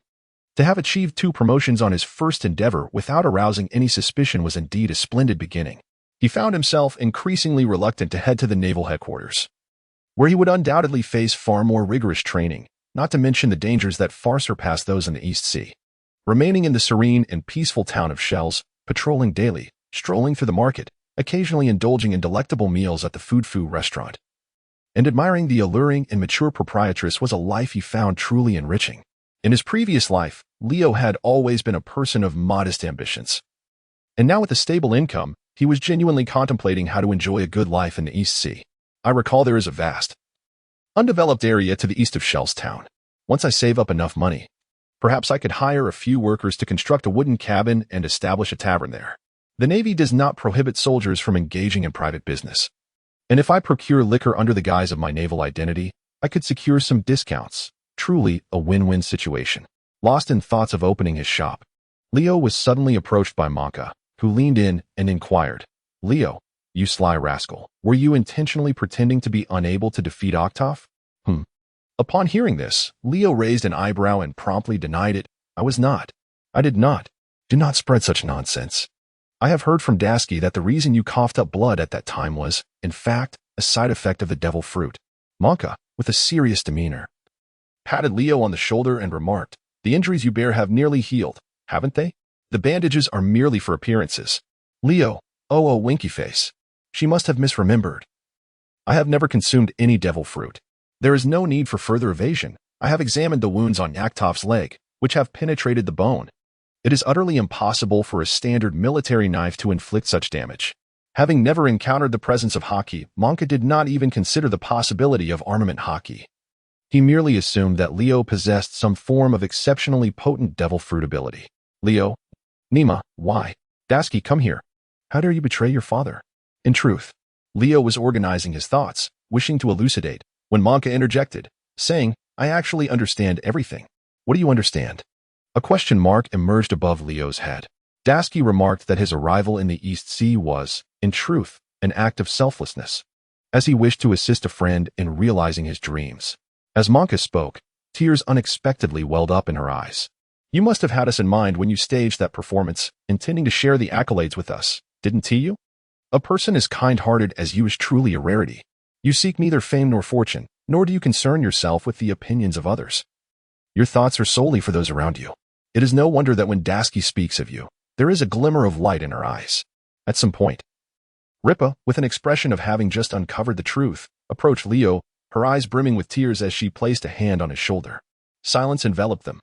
To have achieved 2 promotions on his first endeavor without arousing any suspicion was indeed a splendid beginning. He found himself increasingly reluctant to head to the naval headquarters, where he would undoubtedly face far more rigorous training, not to mention the dangers that far surpass those in the East Sea. Remaining in the serene and peaceful town of Shells, patrolling daily, strolling through the market, occasionally indulging in delectable meals at the Fu restaurant, and admiring the alluring and mature proprietress was a life he found truly enriching. In his previous life, Leo had always been a person of modest ambitions. And now with a stable income, he was genuinely contemplating how to enjoy a good life in the East Sea. I recall there is a vast, undeveloped area to the east of Shells town. Once I save up enough money, perhaps I could hire a few workers to construct a wooden cabin and establish a tavern there. The Navy does not prohibit soldiers from engaging in private business. And if I procure liquor under the guise of my naval identity, I could secure some discounts. Truly a win-win situation. Lost in thoughts of opening his shop, Leo was suddenly approached by Monka, who leaned in and inquired, Leo, you sly rascal, were you intentionally pretending to be unable to defeat Octave? Upon hearing this, Leo raised an eyebrow and promptly denied it. I was not. I did not. Do not spread such nonsense. I have heard from Dasky that the reason you coughed up blood at that time was, in fact, a side effect of the devil fruit. Monka, with a serious demeanor, patted Leo on the shoulder and remarked, the injuries you bear have nearly healed, haven't they? The bandages are merely for appearances. Leo, oh, winky face. She must have misremembered. I have never consumed any devil fruit. There is no need for further evasion. I have examined the wounds on Yaktov's leg, which have penetrated the bone. It is utterly impossible for a standard military knife to inflict such damage. Having never encountered the presence of hockey, Monka did not even consider the possibility of armament hockey. He merely assumed that Leo possessed some form of exceptionally potent devil fruit ability. Leo, Nima, why? Dasky, come here. How dare you betray your father? In truth, Leo was organizing his thoughts, wishing to elucidate, when Monka interjected, saying, I actually understand everything. What do you understand? A question mark emerged above Leo's head. Dasky remarked that his arrival in the East Sea was, in truth, an act of selflessness, as he wished to assist a friend in realizing his dreams. As Monka spoke, tears unexpectedly welled up in her eyes. You must have had us in mind when you staged that performance, intending to share the accolades with us, didn't you? A person as kind-hearted as you is truly a rarity. You seek neither fame nor fortune, nor do you concern yourself with the opinions of others. Your thoughts are solely for those around you. It is no wonder that when Dasky speaks of you, there is a glimmer of light in her eyes. At some point, Ripa, with an expression of having just uncovered the truth, approached Leo, her eyes brimming with tears as she placed a hand on his shoulder. Silence enveloped them.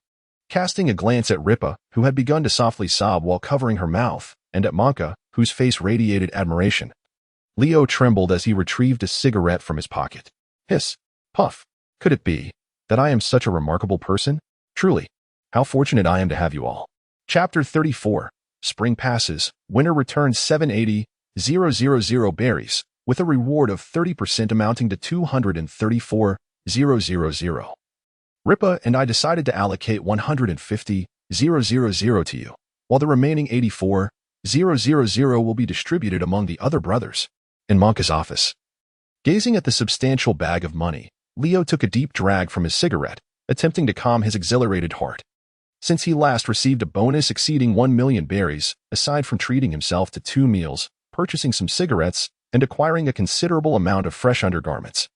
Casting a glance at Ripa, who had begun to softly sob while covering her mouth, and at Monka, whose face radiated admiration, Leo trembled as he retrieved a cigarette from his pocket. Hiss, puff, could it be that I am such a remarkable person? Truly, how fortunate I am to have you all. Chapter 34. Spring passes, winter returns 780,000 berries, with a reward of 30% amounting to 234,000. Ripa and I decided to allocate 150,000 to you, while the remaining 84,000 will be distributed among the other brothers. In Monka's office, gazing at the substantial bag of money, Leo took a deep drag from his cigarette, attempting to calm his exhilarated heart. Since he last received a bonus exceeding 1 million berries, aside from treating himself to 2 meals, purchasing some cigarettes, and acquiring a considerable amount of fresh undergarments,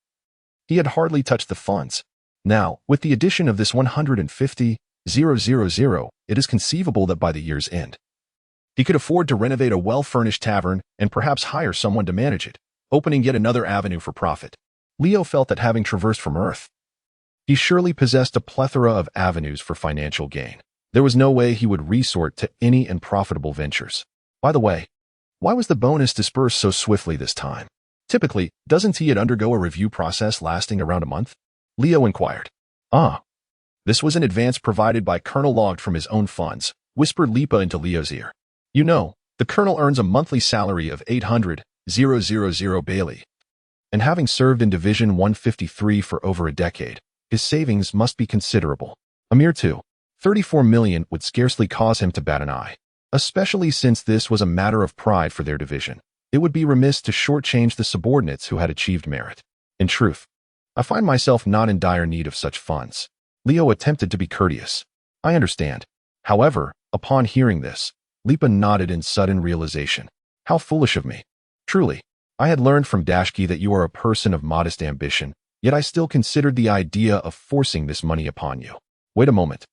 he had hardly touched the funds. Now, with the addition of this 150,000, it is conceivable that by the year's end, he could afford to renovate a well-furnished tavern and perhaps hire someone to manage it, opening yet another avenue for profit. Leo felt that having traversed from Earth, he surely possessed a plethora of avenues for financial gain. There was no way he would resort to any unprofitable ventures. By the way, why was the bonus dispersed so swiftly this time? Typically, doesn't he undergo a review process lasting around a month? Leo inquired. This was an advance provided by Colonel logged from his own funds, whispered Lipa into Leo's ear. You know, the Colonel earns a monthly salary of 800,000 Bailey, and having served in Division 153 for over a decade, his savings must be considerable. A mere 34 million would scarcely cause him to bat an eye, especially since this was a matter of pride for their division. It would be remiss to shortchange the subordinates who had achieved merit. In truth, I find myself not in dire need of such funds. Leo attempted to be courteous. I understand. However, upon hearing this, Lipa nodded in sudden realization. How foolish of me. Truly, I had learned from Dashki that you are a person of modest ambition, yet I still considered the idea of forcing this money upon you. Wait a moment.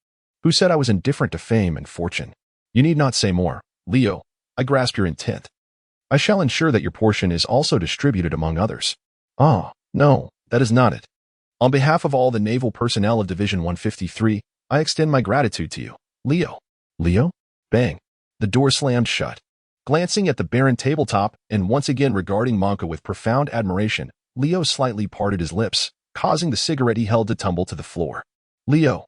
Who said I was indifferent to fame and fortune? You need not say more. Leo, I grasp your intent. I shall ensure that your portion is also distributed among others. No, that is not it. On behalf of all the naval personnel of Division 153, I extend my gratitude to you. Leo. Leo? Bang. The door slammed shut. Glancing at the barren tabletop and once again regarding Monka with profound admiration, Leo slightly parted his lips, causing the cigarette he held to tumble to the floor. Leo.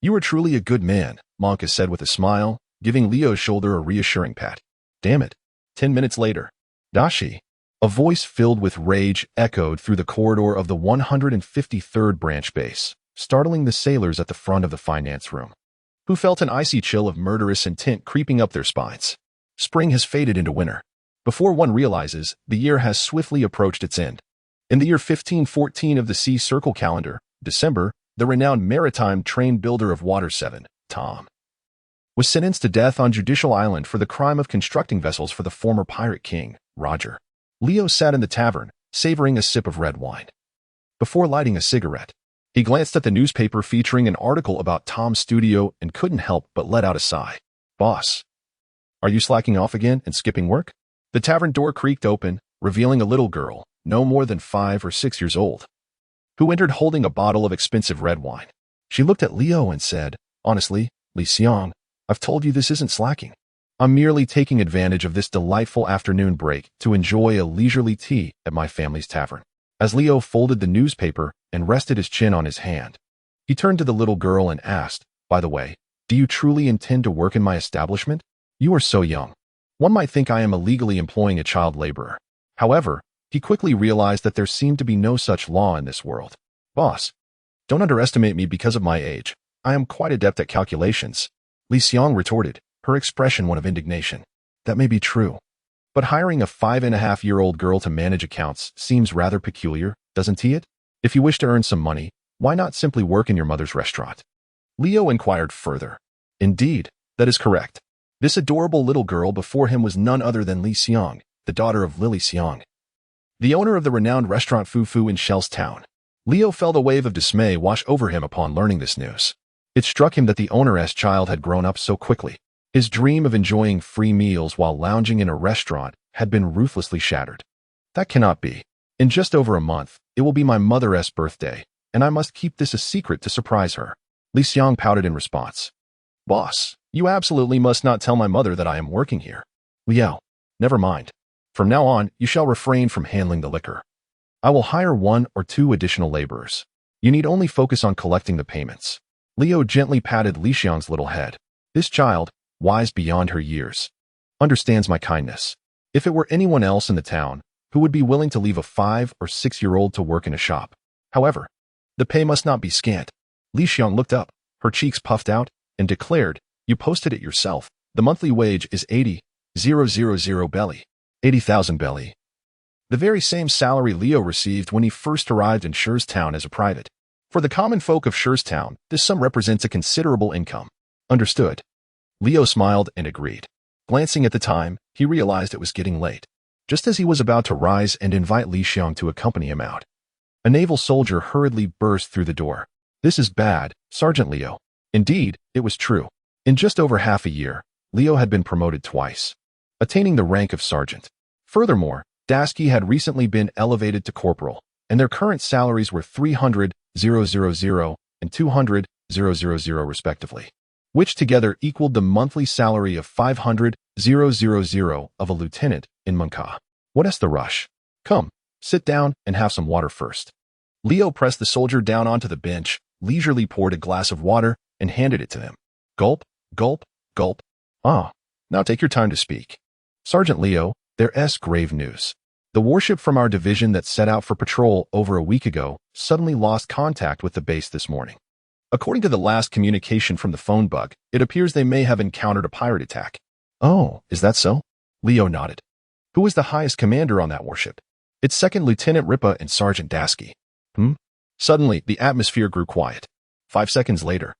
You are truly a good man, Monka said with a smile, giving Leo's shoulder a reassuring pat. Damn it. 10 minutes later. Dashi. A voice filled with rage echoed through the corridor of the 153rd branch base, startling the sailors at the front of the finance room, who felt an icy chill of murderous intent creeping up their spines. Spring has faded into winter. Before one realizes, the year has swiftly approached its end. In the year 1514 of the Sea Circle calendar, December, the renowned maritime train builder of Water 7, Tom, was sentenced to death on Judicial Island for the crime of constructing vessels for the former pirate king, Roger. Leo sat in the tavern, savoring a sip of red wine. Before lighting a cigarette, he glanced at the newspaper featuring an article about Tom's studio and couldn't help but let out a sigh. Boss, are you slacking off again and skipping work? The tavern door creaked open, revealing a little girl, no more than 5 or 6 years old, who entered holding a bottle of expensive red wine. She looked at Leo and said, honestly, Li Xiang, I've told you this isn't slacking. I'm merely taking advantage of this delightful afternoon break to enjoy a leisurely tea at my family's tavern. As Leo folded the newspaper and rested his chin on his hand. He turned to the little girl and asked, "By the way, do you truly intend to work in my establishment? You are so young. One might think I am illegally employing a child laborer." However, he quickly realized that there seemed to be no such law in this world. "Boss, don't underestimate me because of my age. I am quite adept at calculations," Li Xiang retorted, her expression one of indignation. "That may be true. But hiring a 5.5-year-old girl to manage accounts seems rather peculiar, doesn't it? If you wish to earn some money, why not simply work in your mother's restaurant?" Leo inquired further. Indeed, that is correct. This adorable little girl before him was none other than Li Xiang, the daughter of Lily Xiang, the owner of the renowned restaurant Fufu in Shell's town. Leo felt a wave of dismay wash over him upon learning this news. It struck him that the owner's child had grown up so quickly. His dream of enjoying free meals while lounging in a restaurant had been ruthlessly shattered. That cannot be. In just over a month, it will be my mother's birthday, and I must keep this a secret to surprise her. Li Xiang pouted in response. "Boss, you absolutely must not tell my mother that I am working here." "Leo, never mind. From now on, you shall refrain from handling the liquor. I will hire 1 or 2 additional laborers. You need only focus on collecting the payments." Leo gently patted Li Xiang's little head. This child, wise beyond her years, understands my kindness. If it were anyone else in the town, who would be willing to leave a 5 or 6-year-old to work in a shop? However, the pay must not be scant. Li Xiang looked up, her cheeks puffed out, and declared, "You posted it yourself. The monthly wage is 80,000 belly. 80,000 belly. The very same salary Leo received when he first arrived in Town as a private. For the common folk of Town, this sum represents a considerable income." "Understood." Leo smiled and agreed. Glancing at the time, he realized it was getting late. Just as he was about to rise and invite Li Xiang to accompany him out, a naval soldier hurriedly burst through the door. "This is bad, Sergeant Leo." Indeed, it was true. In just over half a year, Leo had been promoted twice, attaining the rank of sergeant. Furthermore, Dasky had recently been elevated to corporal, and their current salaries were 300,000 and 200,000 respectively, which together equaled the monthly salary of 500,000 of a lieutenant in Munka. "What is the rush? Come, sit down and have some water first." Leo pressed the soldier down onto the bench, leisurely poured a glass of water, and handed it to him. Gulp, gulp, gulp. "Ah, now take your time to speak." "Sergeant Leo, there's grave news. The warship from our division that set out for patrol over a week ago suddenly lost contact with the base this morning. According to the last communication from the phone bug, it appears they may have encountered a pirate attack." "Oh, is that so?" Leo nodded. "Who is the highest commander on that warship?" "It's Second Lieutenant Ripa and Sergeant Dasky." Suddenly, the atmosphere grew quiet. 5 seconds later.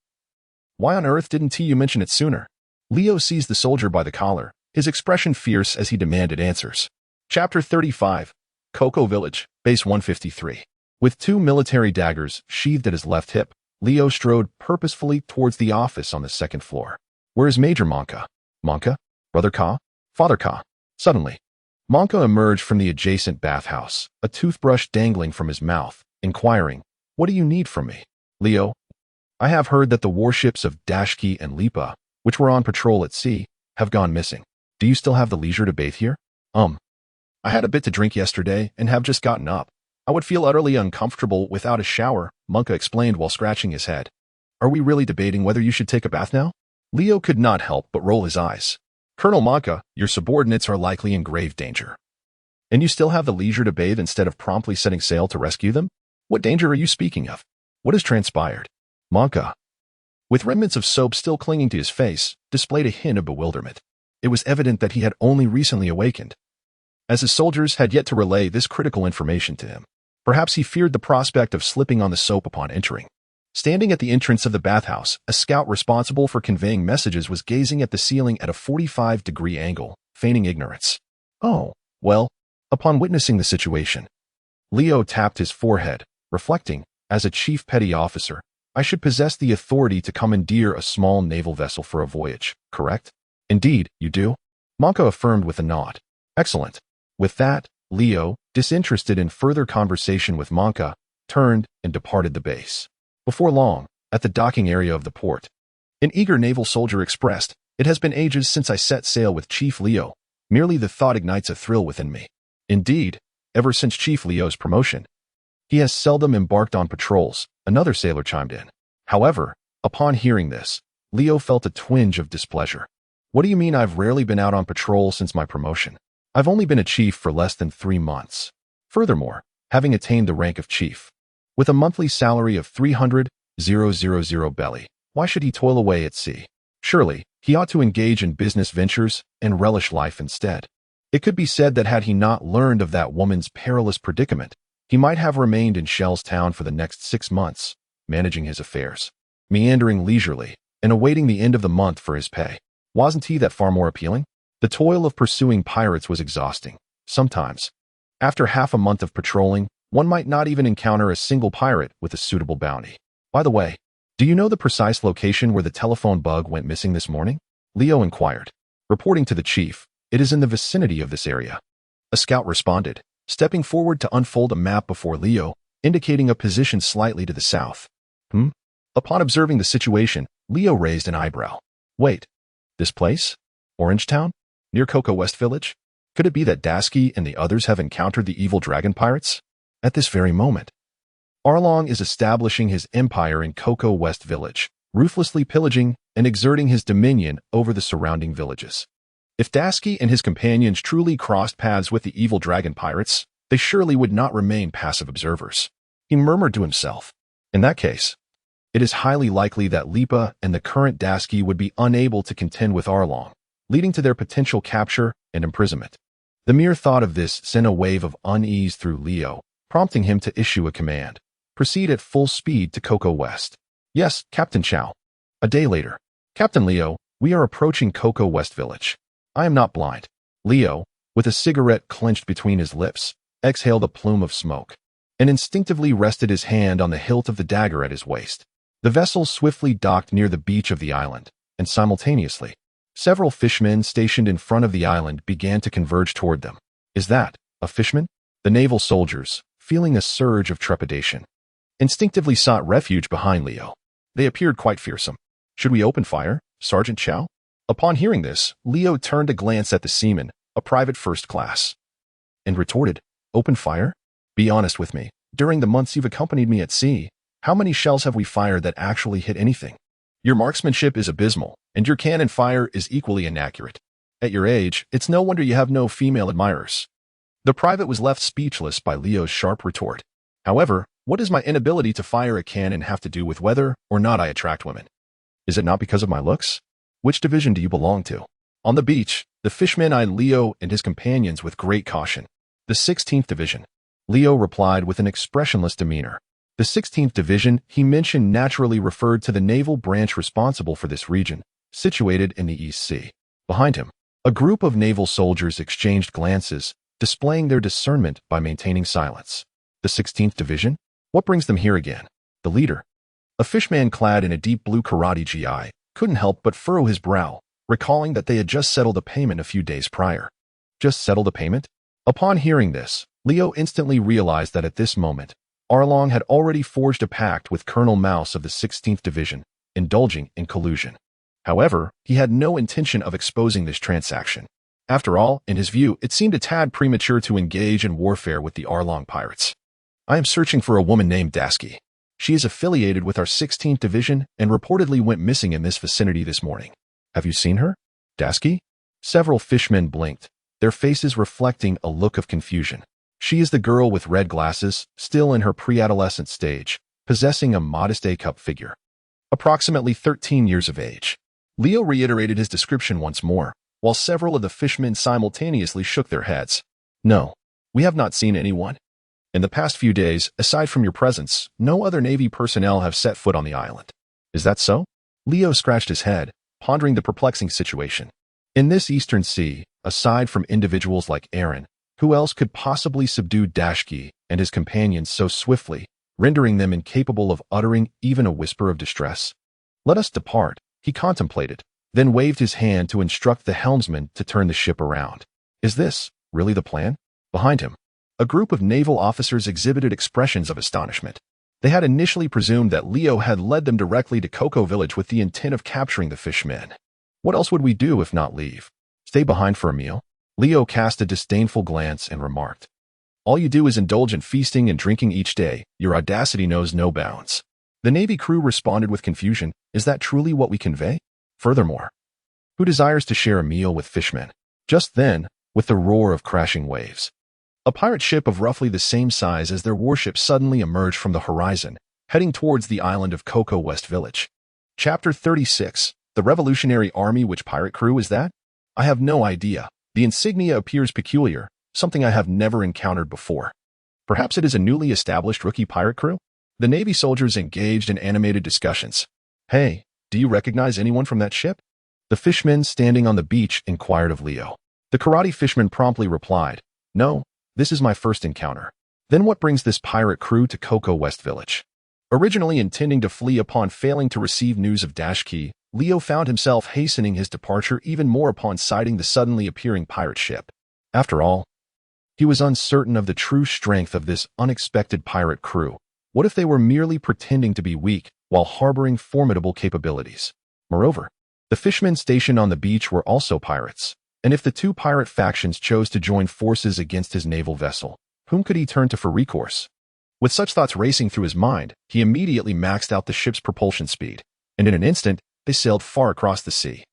"Why on earth didn't you mention it sooner?" Leo seized the soldier by the collar, his expression fierce as he demanded answers. Chapter 35, Cocoa Village, Base 153. With 2 military daggers sheathed at his left hip, Leo strode purposefully towards the office on the 2nd floor. "Where is Major Monka?" "Monka? Brother Ka? Father Ka?" Suddenly, Monka emerged from the adjacent bathhouse, a toothbrush dangling from his mouth, inquiring, "What do you need from me?" "Leo, I have heard that the warships of Dashki and Lipa, which were on patrol at sea, have gone missing. Do you still have the leisure to bathe here?" I had a bit to drink yesterday and have just gotten up. I would feel utterly uncomfortable without a shower," Monka explained while scratching his head. "Are we really debating whether you should take a bath now?" Leo could not help but roll his eyes. "Colonel Monka, your subordinates are likely in grave danger. And you still have the leisure to bathe instead of promptly setting sail to rescue them? What danger are you speaking of? What has transpired?" Monka, with remnants of soap still clinging to his face, displayed a hint of bewilderment. It was evident that he had only recently awakened, as his soldiers had yet to relay this critical information to him. Perhaps he feared the prospect of slipping on the soap upon entering. Standing at the entrance of the bathhouse, a scout responsible for conveying messages was gazing at the ceiling at a 45-degree angle, feigning ignorance. "Oh, well," upon witnessing the situation, Leo tapped his forehead, reflecting, "As a chief petty officer, I should possess the authority to commandeer a small naval vessel for a voyage, correct?" "Indeed, you do," Monka affirmed with a nod. "Excellent." With that, Leo, disinterested in further conversation with Monka, turned and departed the base. Before long, at the docking area of the port, an eager naval soldier expressed, "It has been ages since I set sail with Chief Leo. Merely the thought ignites a thrill within me." Indeed, ever since Chief Leo's promotion, He has seldom embarked on patrols, another sailor chimed in. However, upon hearing this, Leo felt a twinge of displeasure. What do you mean I've rarely been out on patrol since my promotion? I've only been a chief for less than 3 months. Furthermore, having attained the rank of chief, with a monthly salary of 300,000 belly, why should he toil away at sea? Surely, he ought to engage in business ventures and relish life instead. It could be said that had he not learned of that woman's perilous predicament, he might have remained in Shell's Town for the next 6 months, managing his affairs, meandering leisurely, and awaiting the end of the month for his pay. Wasn't he that far more appealing? The toil of pursuing pirates was exhausting. Sometimes, after half a month of patrolling, one might not even encounter a single pirate with a suitable bounty. By the way, do you know the precise location where the telephone bug went missing this morning? Leo inquired. Reporting to the chief, it is in the vicinity of this area. A scout responded, stepping forward to unfold a map before Leo, indicating a position slightly to the south. Upon observing the situation, Leo raised an eyebrow. Wait, this place? Orangetown? Near Cocoa West Village? Could it be that Dasky and the others have encountered the evil dragon pirates? At this very moment, Arlong is establishing his empire in Cocoa West Village, ruthlessly pillaging and exerting his dominion over the surrounding villages. If Dasky and his companions truly crossed paths with the evil dragon pirates, they surely would not remain passive observers. He murmured to himself. In that case, it is highly likely that Lipa and the current Dasky would be unable to contend with Arlong, leading to their potential capture and imprisonment. The mere thought of this sent a wave of unease through Leo, prompting him to issue a command. Proceed at full speed to Cocoa West. Yes, Captain Chow. A day later. Captain Leo, we are approaching Cocoa West Village. I am not blind. Leo, with a cigarette clenched between his lips, exhaled a plume of smoke, and instinctively rested his hand on the hilt of the dagger at his waist. The vessel swiftly docked near the beach of the island, and simultaneously, several fishmen stationed in front of the island began to converge toward them. Is that a fishman? The naval soldiers, feeling a surge of trepidation, instinctively sought refuge behind Leo. They appeared quite fearsome. Should we open fire, Sergeant Chow? Upon hearing this, Leo turned a glance at the seaman, a private first class, and retorted, Open fire? Be honest with me. During the months you've accompanied me at sea, how many shells have we fired that actually hit anything? Your marksmanship is abysmal, and your cannon fire is equally inaccurate. At your age, it's no wonder you have no female admirers. The private was left speechless by Leo's sharp retort. However, what does my inability to fire a cannon have to do with whether or not I attract women? Is it not because of my looks? Which division do you belong to? On the beach, the fishmen eyed Leo and his companions with great caution. The 16th Division. Leo replied with an expressionless demeanor. The 16th Division he mentioned naturally referred to the naval branch responsible for this region, situated in the East Sea. Behind him, a group of naval soldiers exchanged glances, displaying their discernment by maintaining silence. The 16th Division? What brings them here again? The leader, a fishman clad in a deep blue karate gi, couldn't help but furrow his brow, recalling that they had just settled a payment a few days prior. Just settled a payment? Upon hearing this, Leo instantly realized that at this moment, Arlong had already forged a pact with Colonel Mouse of the 16th Division, indulging in collusion. However, he had no intention of exposing this transaction. After all, in his view, it seemed a tad premature to engage in warfare with the Arlong pirates. I am searching for a woman named Dasky. She is affiliated with our 16th Division and reportedly went missing in this vicinity this morning. Have you seen her? Dasky? Several fishmen blinked, their faces reflecting a look of confusion. She is the girl with red glasses, still in her pre-adolescent stage, possessing a modest A-cup figure. Approximately 13 years of age. Leo reiterated his description once more, while several of the fishmen simultaneously shook their heads. No, we have not seen anyone. In the past few days, aside from your presence, no other Navy personnel have set foot on the island. Is that so? Leo scratched his head, pondering the perplexing situation. In this eastern sea, aside from individuals like Aaron, who else could possibly subdue Dashki and his companions so swiftly, rendering them incapable of uttering even a whisper of distress? Let us depart, he contemplated, then waved his hand to instruct the helmsman to turn the ship around. Is this really the plan? Behind him, a group of naval officers exhibited expressions of astonishment. They had initially presumed that Leo had led them directly to Cocoa Village with the intent of capturing the fishmen. What else would we do if not leave? Stay behind for a meal? Leo cast a disdainful glance and remarked. All you do is indulge in feasting and drinking each day. Your audacity knows no bounds. The Navy crew responded with confusion. Is that truly what we convey? Furthermore, who desires to share a meal with fishmen? Just then, with the roar of crashing waves, a pirate ship of roughly the same size as their warship suddenly emerged from the horizon, heading towards the island of Cocoa West Village. Chapter 36. The Revolutionary Army. Which pirate crew is that? I have no idea. The insignia appears peculiar, something I have never encountered before. Perhaps it is a newly established rookie pirate crew? The Navy soldiers engaged in animated discussions. Hey, do you recognize anyone from that ship? The fishmen standing on the beach inquired of Leo. The karate fishman promptly replied, No, this is my first encounter. Then what brings this pirate crew to Cocoa West Village? Originally intending to flee upon failing to receive news of Dashkey, Leo found himself hastening his departure even more upon sighting the suddenly appearing pirate ship. After all, he was uncertain of the true strength of this unexpected pirate crew. What if they were merely pretending to be weak while harboring formidable capabilities? Moreover, the fishermen stationed on the beach were also pirates, and if the two pirate factions chose to join forces against his naval vessel, whom could he turn to for recourse? With such thoughts racing through his mind, he immediately maxed out the ship's propulsion speed, and in an instant, they sailed far across the sea.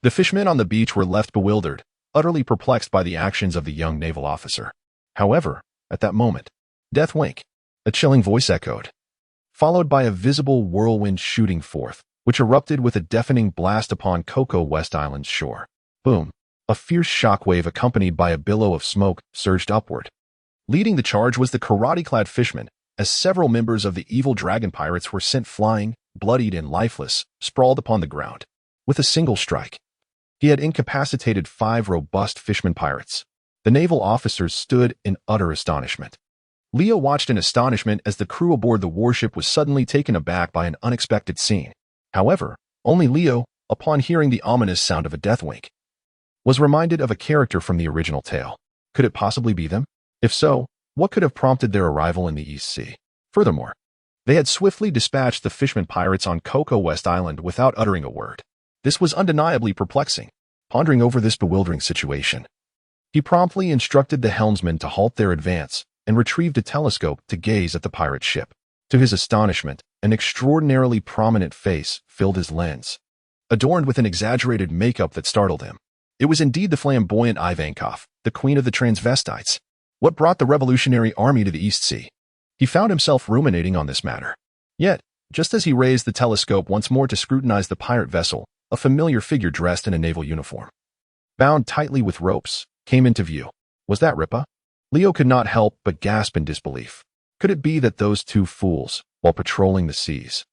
The fishermen on the beach were left bewildered, utterly perplexed by the actions of the young naval officer. However, at that moment, "Death wink," a chilling voice echoed, followed by a visible whirlwind shooting forth, which erupted with a deafening blast upon Cocoa West Island's shore. Boom! A fierce shockwave accompanied by a billow of smoke surged upward. Leading the charge was the karate-clad fishman, as several members of the evil dragon pirates were sent flying, bloodied and lifeless, sprawled upon the ground. With a single strike, he had incapacitated 5 robust fishman pirates. The naval officers stood in utter astonishment. Leo watched in astonishment as the crew aboard the warship was suddenly taken aback by an unexpected scene. However, only Leo, upon hearing the ominous sound of a death wink, was reminded of a character from the original tale. Could it possibly be them? If so, what could have prompted their arrival in the East Sea? Furthermore, they had swiftly dispatched the fishman pirates on Cocoa West Island without uttering a word. This was undeniably perplexing. Pondering over this bewildering situation, he promptly instructed the helmsman to halt their advance and retrieved a telescope to gaze at the pirate ship. To his astonishment, an extraordinarily prominent face filled his lens, adorned with an exaggerated makeup that startled him. It was indeed the flamboyant Ivankov, the queen of the transvestites. What brought the Revolutionary Army to the East Sea? He found himself ruminating on this matter. Yet, just as he raised the telescope once more to scrutinize the pirate vessel, a familiar figure dressed in a naval uniform, bound tightly with ropes, came into view. Was that Ripa? Leo could not help but gasp in disbelief. Could it be that those two fools, while patrolling the seas,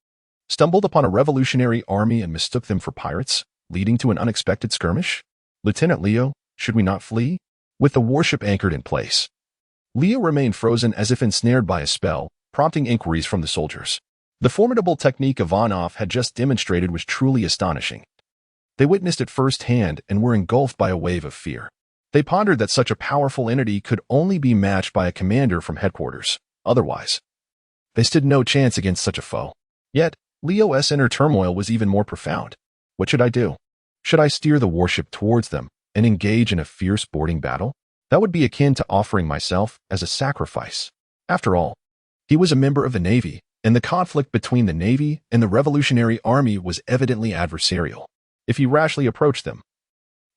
stumbled upon a revolutionary army and mistook them for pirates, leading to an unexpected skirmish? Lieutenant Leo, should we not flee? With the warship anchored in place, Leo remained frozen as if ensnared by a spell, prompting inquiries from the soldiers. The formidable technique Ivanov had just demonstrated was truly astonishing. They witnessed it firsthand and were engulfed by a wave of fear. They pondered that such a powerful entity could only be matched by a commander from headquarters. Otherwise, they stood no chance against such a foe. Yet, Leo's inner turmoil was even more profound. What should I do? Should I steer the warship towards them and engage in a fierce boarding battle? That would be akin to offering myself as a sacrifice. After all, he was a member of the Navy, and the conflict between the Navy and the Revolutionary Army was evidently adversarial. If he rashly approached them,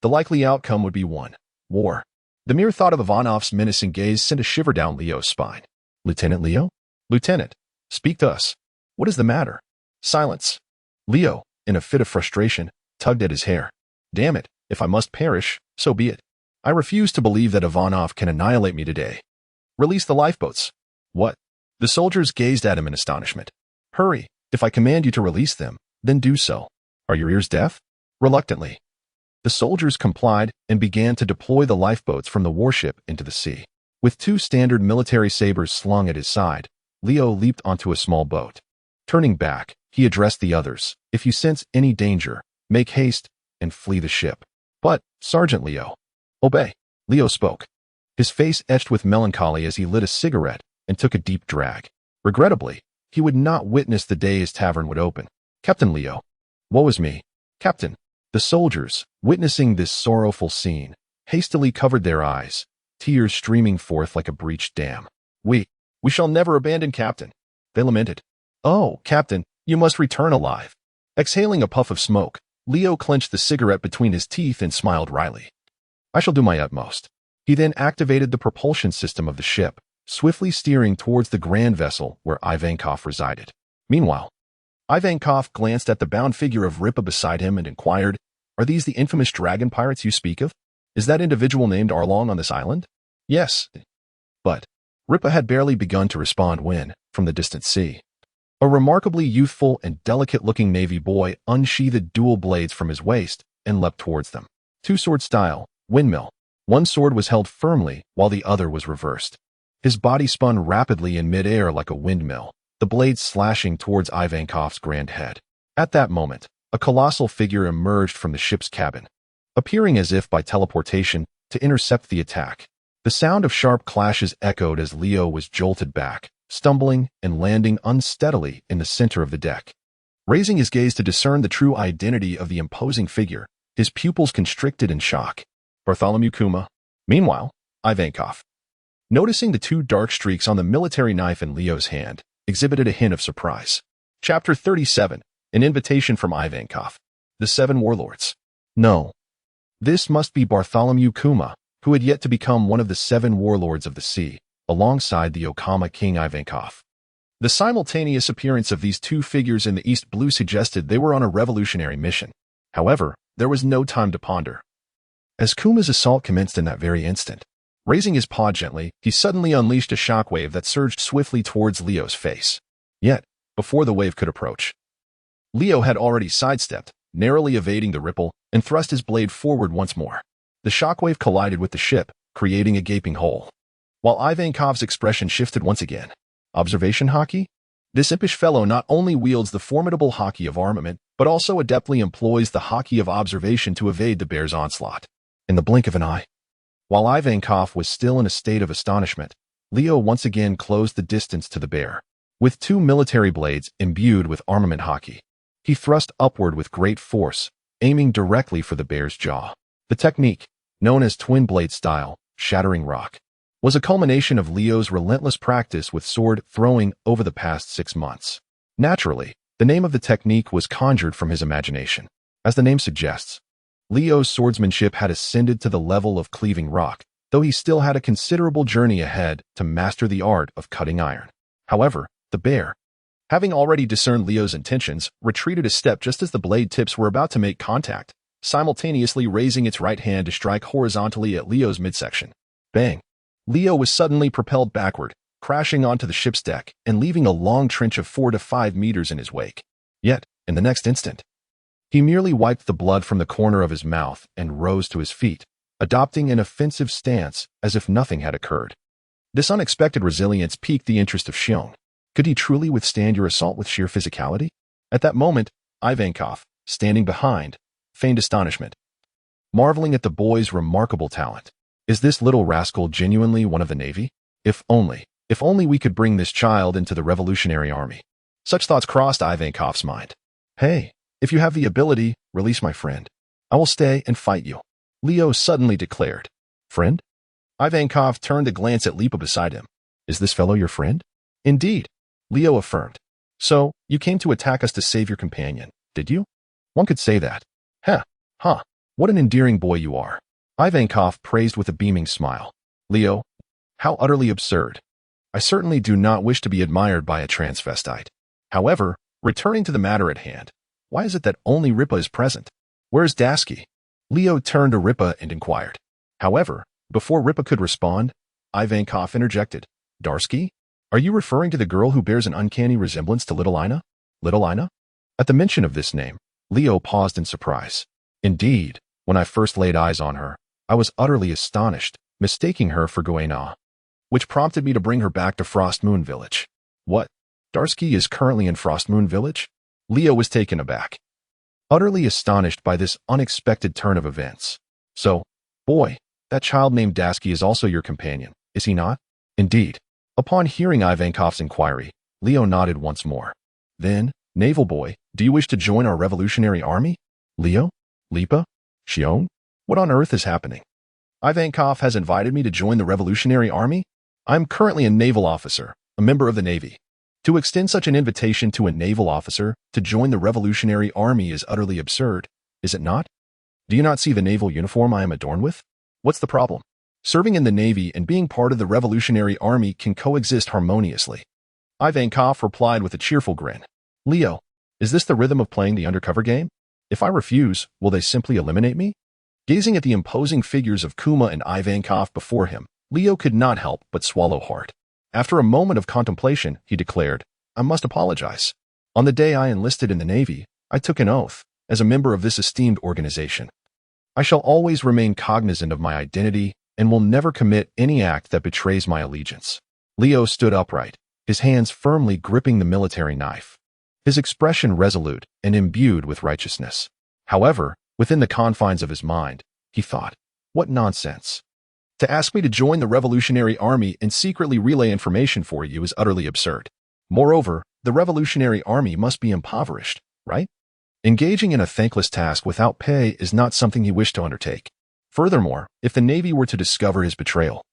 the likely outcome would be war. The mere thought of Ivanov's menacing gaze sent a shiver down Leo's spine. Lieutenant Leo? Lieutenant, speak to us. What is the matter? Silence. Leo, in a fit of frustration, tugged at his hair. Damn it, if I must perish, so be it. I refuse to believe that Ivanov can annihilate me today. Release the lifeboats. What? The soldiers gazed at him in astonishment. Hurry, if I command you to release them, then do so. Are your ears deaf? Reluctantly, the soldiers complied and began to deploy the lifeboats from the warship into the sea. With 2 standard military sabers slung at his side, Leo leaped onto a small boat. Turning back, he addressed the others. If you sense any danger, make haste and flee the ship. But, Sergeant Leo, obey. Leo spoke, his face etched with melancholy as he lit a cigarette and took a deep drag. Regrettably, he would not witness the day his tavern would open. Captain Leo. Woe is me. Captain. The soldiers, witnessing this sorrowful scene, hastily covered their eyes, tears streaming forth like a breached dam. We shall never abandon Captain, they lamented. Oh, Captain, you must return alive. Exhaling a puff of smoke, Leo clenched the cigarette between his teeth and smiled wryly. I shall do my utmost. He then activated the propulsion system of the ship, swiftly steering towards the grand vessel where Ivankov resided. Meanwhile, Ivankov glanced at the bound figure of Ripa beside him and inquired, Are these the infamous dragon pirates you speak of? Is that individual named Arlong on this island? Yes. But Ripa had barely begun to respond when, from the distant sea, a remarkably youthful and delicate-looking navy boy unsheathed dual blades from his waist and leapt towards them. Two-sword style, windmill. One sword was held firmly while the other was reversed. His body spun rapidly in mid-air like a windmill, the blades slashing towards Ivankov's grand head. At that moment, a colossal figure emerged from the ship's cabin, appearing as if by teleportation to intercept the attack. The sound of sharp clashes echoed as Leo was jolted back, stumbling and landing unsteadily in the center of the deck. Raising his gaze to discern the true identity of the imposing figure, his pupils constricted in shock. Bartholomew Kuma. Meanwhile, Ivankov, noticing the two dark streaks on the military knife in Leo's hand, exhibited a hint of surprise. Chapter 37. An invitation from Ivankov. The Seven Warlords. No. This must be Bartholomew Kuma, who had yet to become one of the seven warlords of the sea, alongside the Okama King Ivankov. The simultaneous appearance of these two figures in the East Blue suggested they were on a revolutionary mission. However, there was no time to ponder, as Kuma's assault commenced in that very instant. Raising his paw gently, he suddenly unleashed a shockwave that surged swiftly towards Leo's face. Yet, before the wave could approach, Leo had already sidestepped, narrowly evading the ripple, and thrust his blade forward once more. The shockwave collided with the ship, creating a gaping hole. While Ivankov's expression shifted once again. Observation hockey? This impish fellow not only wields the formidable hockey of armament, but also adeptly employs the hockey of observation to evade the bear's onslaught. In the blink of an eye, while Ivankov was still in a state of astonishment, Leo once again closed the distance to the bear. With two military blades imbued with armament hockey, he thrust upward with great force, aiming directly for the bear's jaw. The technique, known as twin blade style, shattering rock, was a culmination of Leo's relentless practice with sword throwing over the past 6 months. Naturally, the name of the technique was conjured from his imagination. As the name suggests, Leo's swordsmanship had ascended to the level of cleaving rock, though he still had a considerable journey ahead to master the art of cutting iron. However, the bear, having already discerned Leo's intentions, retreated a step just as the blade tips were about to make contact, simultaneously raising its right hand to strike horizontally at Leo's midsection. Bang! Leo was suddenly propelled backward, crashing onto the ship's deck and leaving a long trench of 4 to 5 meters in his wake. Yet, in the next instant, he merely wiped the blood from the corner of his mouth and rose to his feet, adopting an offensive stance as if nothing had occurred. This unexpected resilience piqued the interest of Shion. Could he truly withstand your assault with sheer physicality? At that moment, Ivankov, standing behind, feigned astonishment, marveling at the boy's remarkable talent. Is this little rascal genuinely one of the Navy? If only we could bring this child into the Revolutionary Army. Such thoughts crossed Ivankov's mind. Hey, if you have the ability, release my friend. I will stay and fight you, Leo suddenly declared. Friend? Ivankov turned to glance at Lipa beside him. Is this fellow your friend? Indeed, Leo affirmed. So, you came to attack us to save your companion, did you? One could say that. Huh, what an endearing boy you are. Ivankov praised with a beaming smile. Leo, how utterly absurd. I certainly do not wish to be admired by a transvestite. However, returning to the matter at hand, why is it that only Ripa is present? Where's Dasky? Leo turned to Ripa and inquired. However, before Ripa could respond, Ivankov interjected. Darsky? Are you referring to the girl who bears an uncanny resemblance to Little Ina? Little Ina? At the mention of this name, Leo paused in surprise. Indeed, when I first laid eyes on her, I was utterly astonished, mistaking her for Goena, which prompted me to bring her back to Frostmoon Village. What? Darsky is currently in Frostmoon Village? Leo was taken aback, utterly astonished by this unexpected turn of events. So, boy, that child named Dasky is also your companion, is he not? Indeed. Upon hearing Ivankov's inquiry, Leo nodded once more. Then, naval boy, do you wish to join our revolutionary army? Leo? Lipa? Shion? What on earth is happening? Ivankov has invited me to join the Revolutionary Army? I'm currently a naval officer, a member of the Navy. To extend such an invitation to a naval officer to join the Revolutionary Army is utterly absurd, is it not? Do you not see the naval uniform I am adorned with? What's the problem? Serving in the Navy and being part of the Revolutionary Army can coexist harmoniously. Ivankov replied with a cheerful grin. Leo, is this the rhythm of playing the undercover game? If I refuse, will they simply eliminate me? Gazing at the imposing figures of Kuma and Ivankov before him, Leo could not help but swallow hard. After a moment of contemplation, he declared, I must apologize. On the day I enlisted in the Navy, I took an oath, as a member of this esteemed organization. I shall always remain cognizant of my identity and will never commit any act that betrays my allegiance. Leo stood upright, his hands firmly gripping the military knife, his expression resolute and imbued with righteousness. However, within the confines of his mind, he thought, what nonsense. To ask me to join the Revolutionary Army and secretly relay information for you is utterly absurd. Moreover, the Revolutionary Army must be impoverished, right? Engaging in a thankless task without pay is not something he wished to undertake. Furthermore, if the Navy were to discover his betrayal,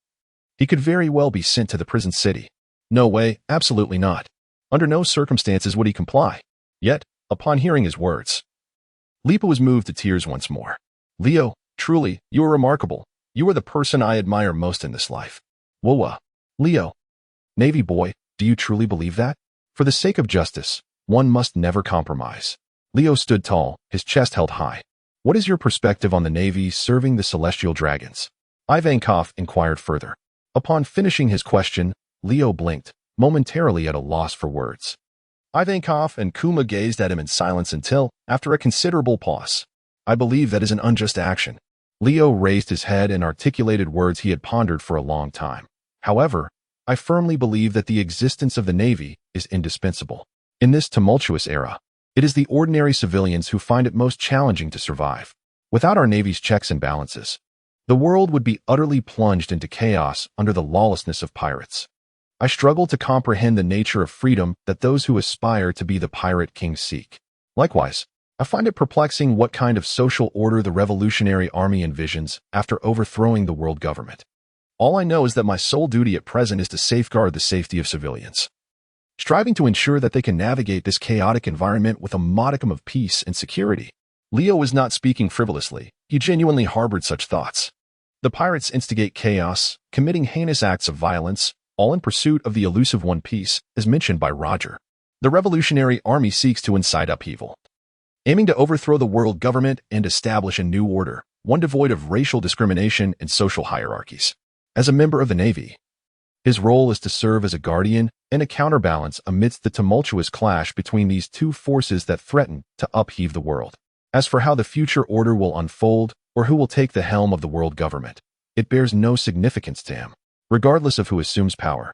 he could very well be sent to the prison city. No way, absolutely not. Under no circumstances would he comply. Yet, upon hearing his words, Lipa was moved to tears once more. Leo, truly, you are remarkable. You are the person I admire most in this life. Whoa, Leo. Navy boy, do you truly believe that? For the sake of justice, one must never compromise. Leo stood tall, his chest held high. What is your perspective on the Navy serving the celestial dragons? Ivankov inquired further. Upon finishing his question, Leo blinked, momentarily at a loss for words. Ivankov and Kuma gazed at him in silence until, after a considerable pause, I believe that is an unjust action. Leo raised his head and articulated words he had pondered for a long time. However, I firmly believe that the existence of the Navy is indispensable. In this tumultuous era, it is the ordinary civilians who find it most challenging to survive. Without our Navy's checks and balances, the world would be utterly plunged into chaos under the lawlessness of pirates. I struggle to comprehend the nature of freedom that those who aspire to be the pirate king seek. Likewise, I find it perplexing what kind of social order the Revolutionary Army envisions after overthrowing the world government. All I know is that my sole duty at present is to safeguard the safety of civilians, striving to ensure that they can navigate this chaotic environment with a modicum of peace and security. Leo was not speaking frivolously. He genuinely harbored such thoughts. The pirates instigate chaos, committing heinous acts of violence, all in pursuit of the elusive One Piece, as mentioned by Roger. The Revolutionary Army seeks to incite upheaval, aiming to overthrow the world government and establish a new order, one devoid of racial discrimination and social hierarchies. As a member of the Navy, his role is to serve as a guardian and a counterbalance amidst the tumultuous clash between these two forces that threaten to upheave the world. As for how the future order will unfold or who will take the helm of the world government, it bears no significance to him. Regardless of who assumes power,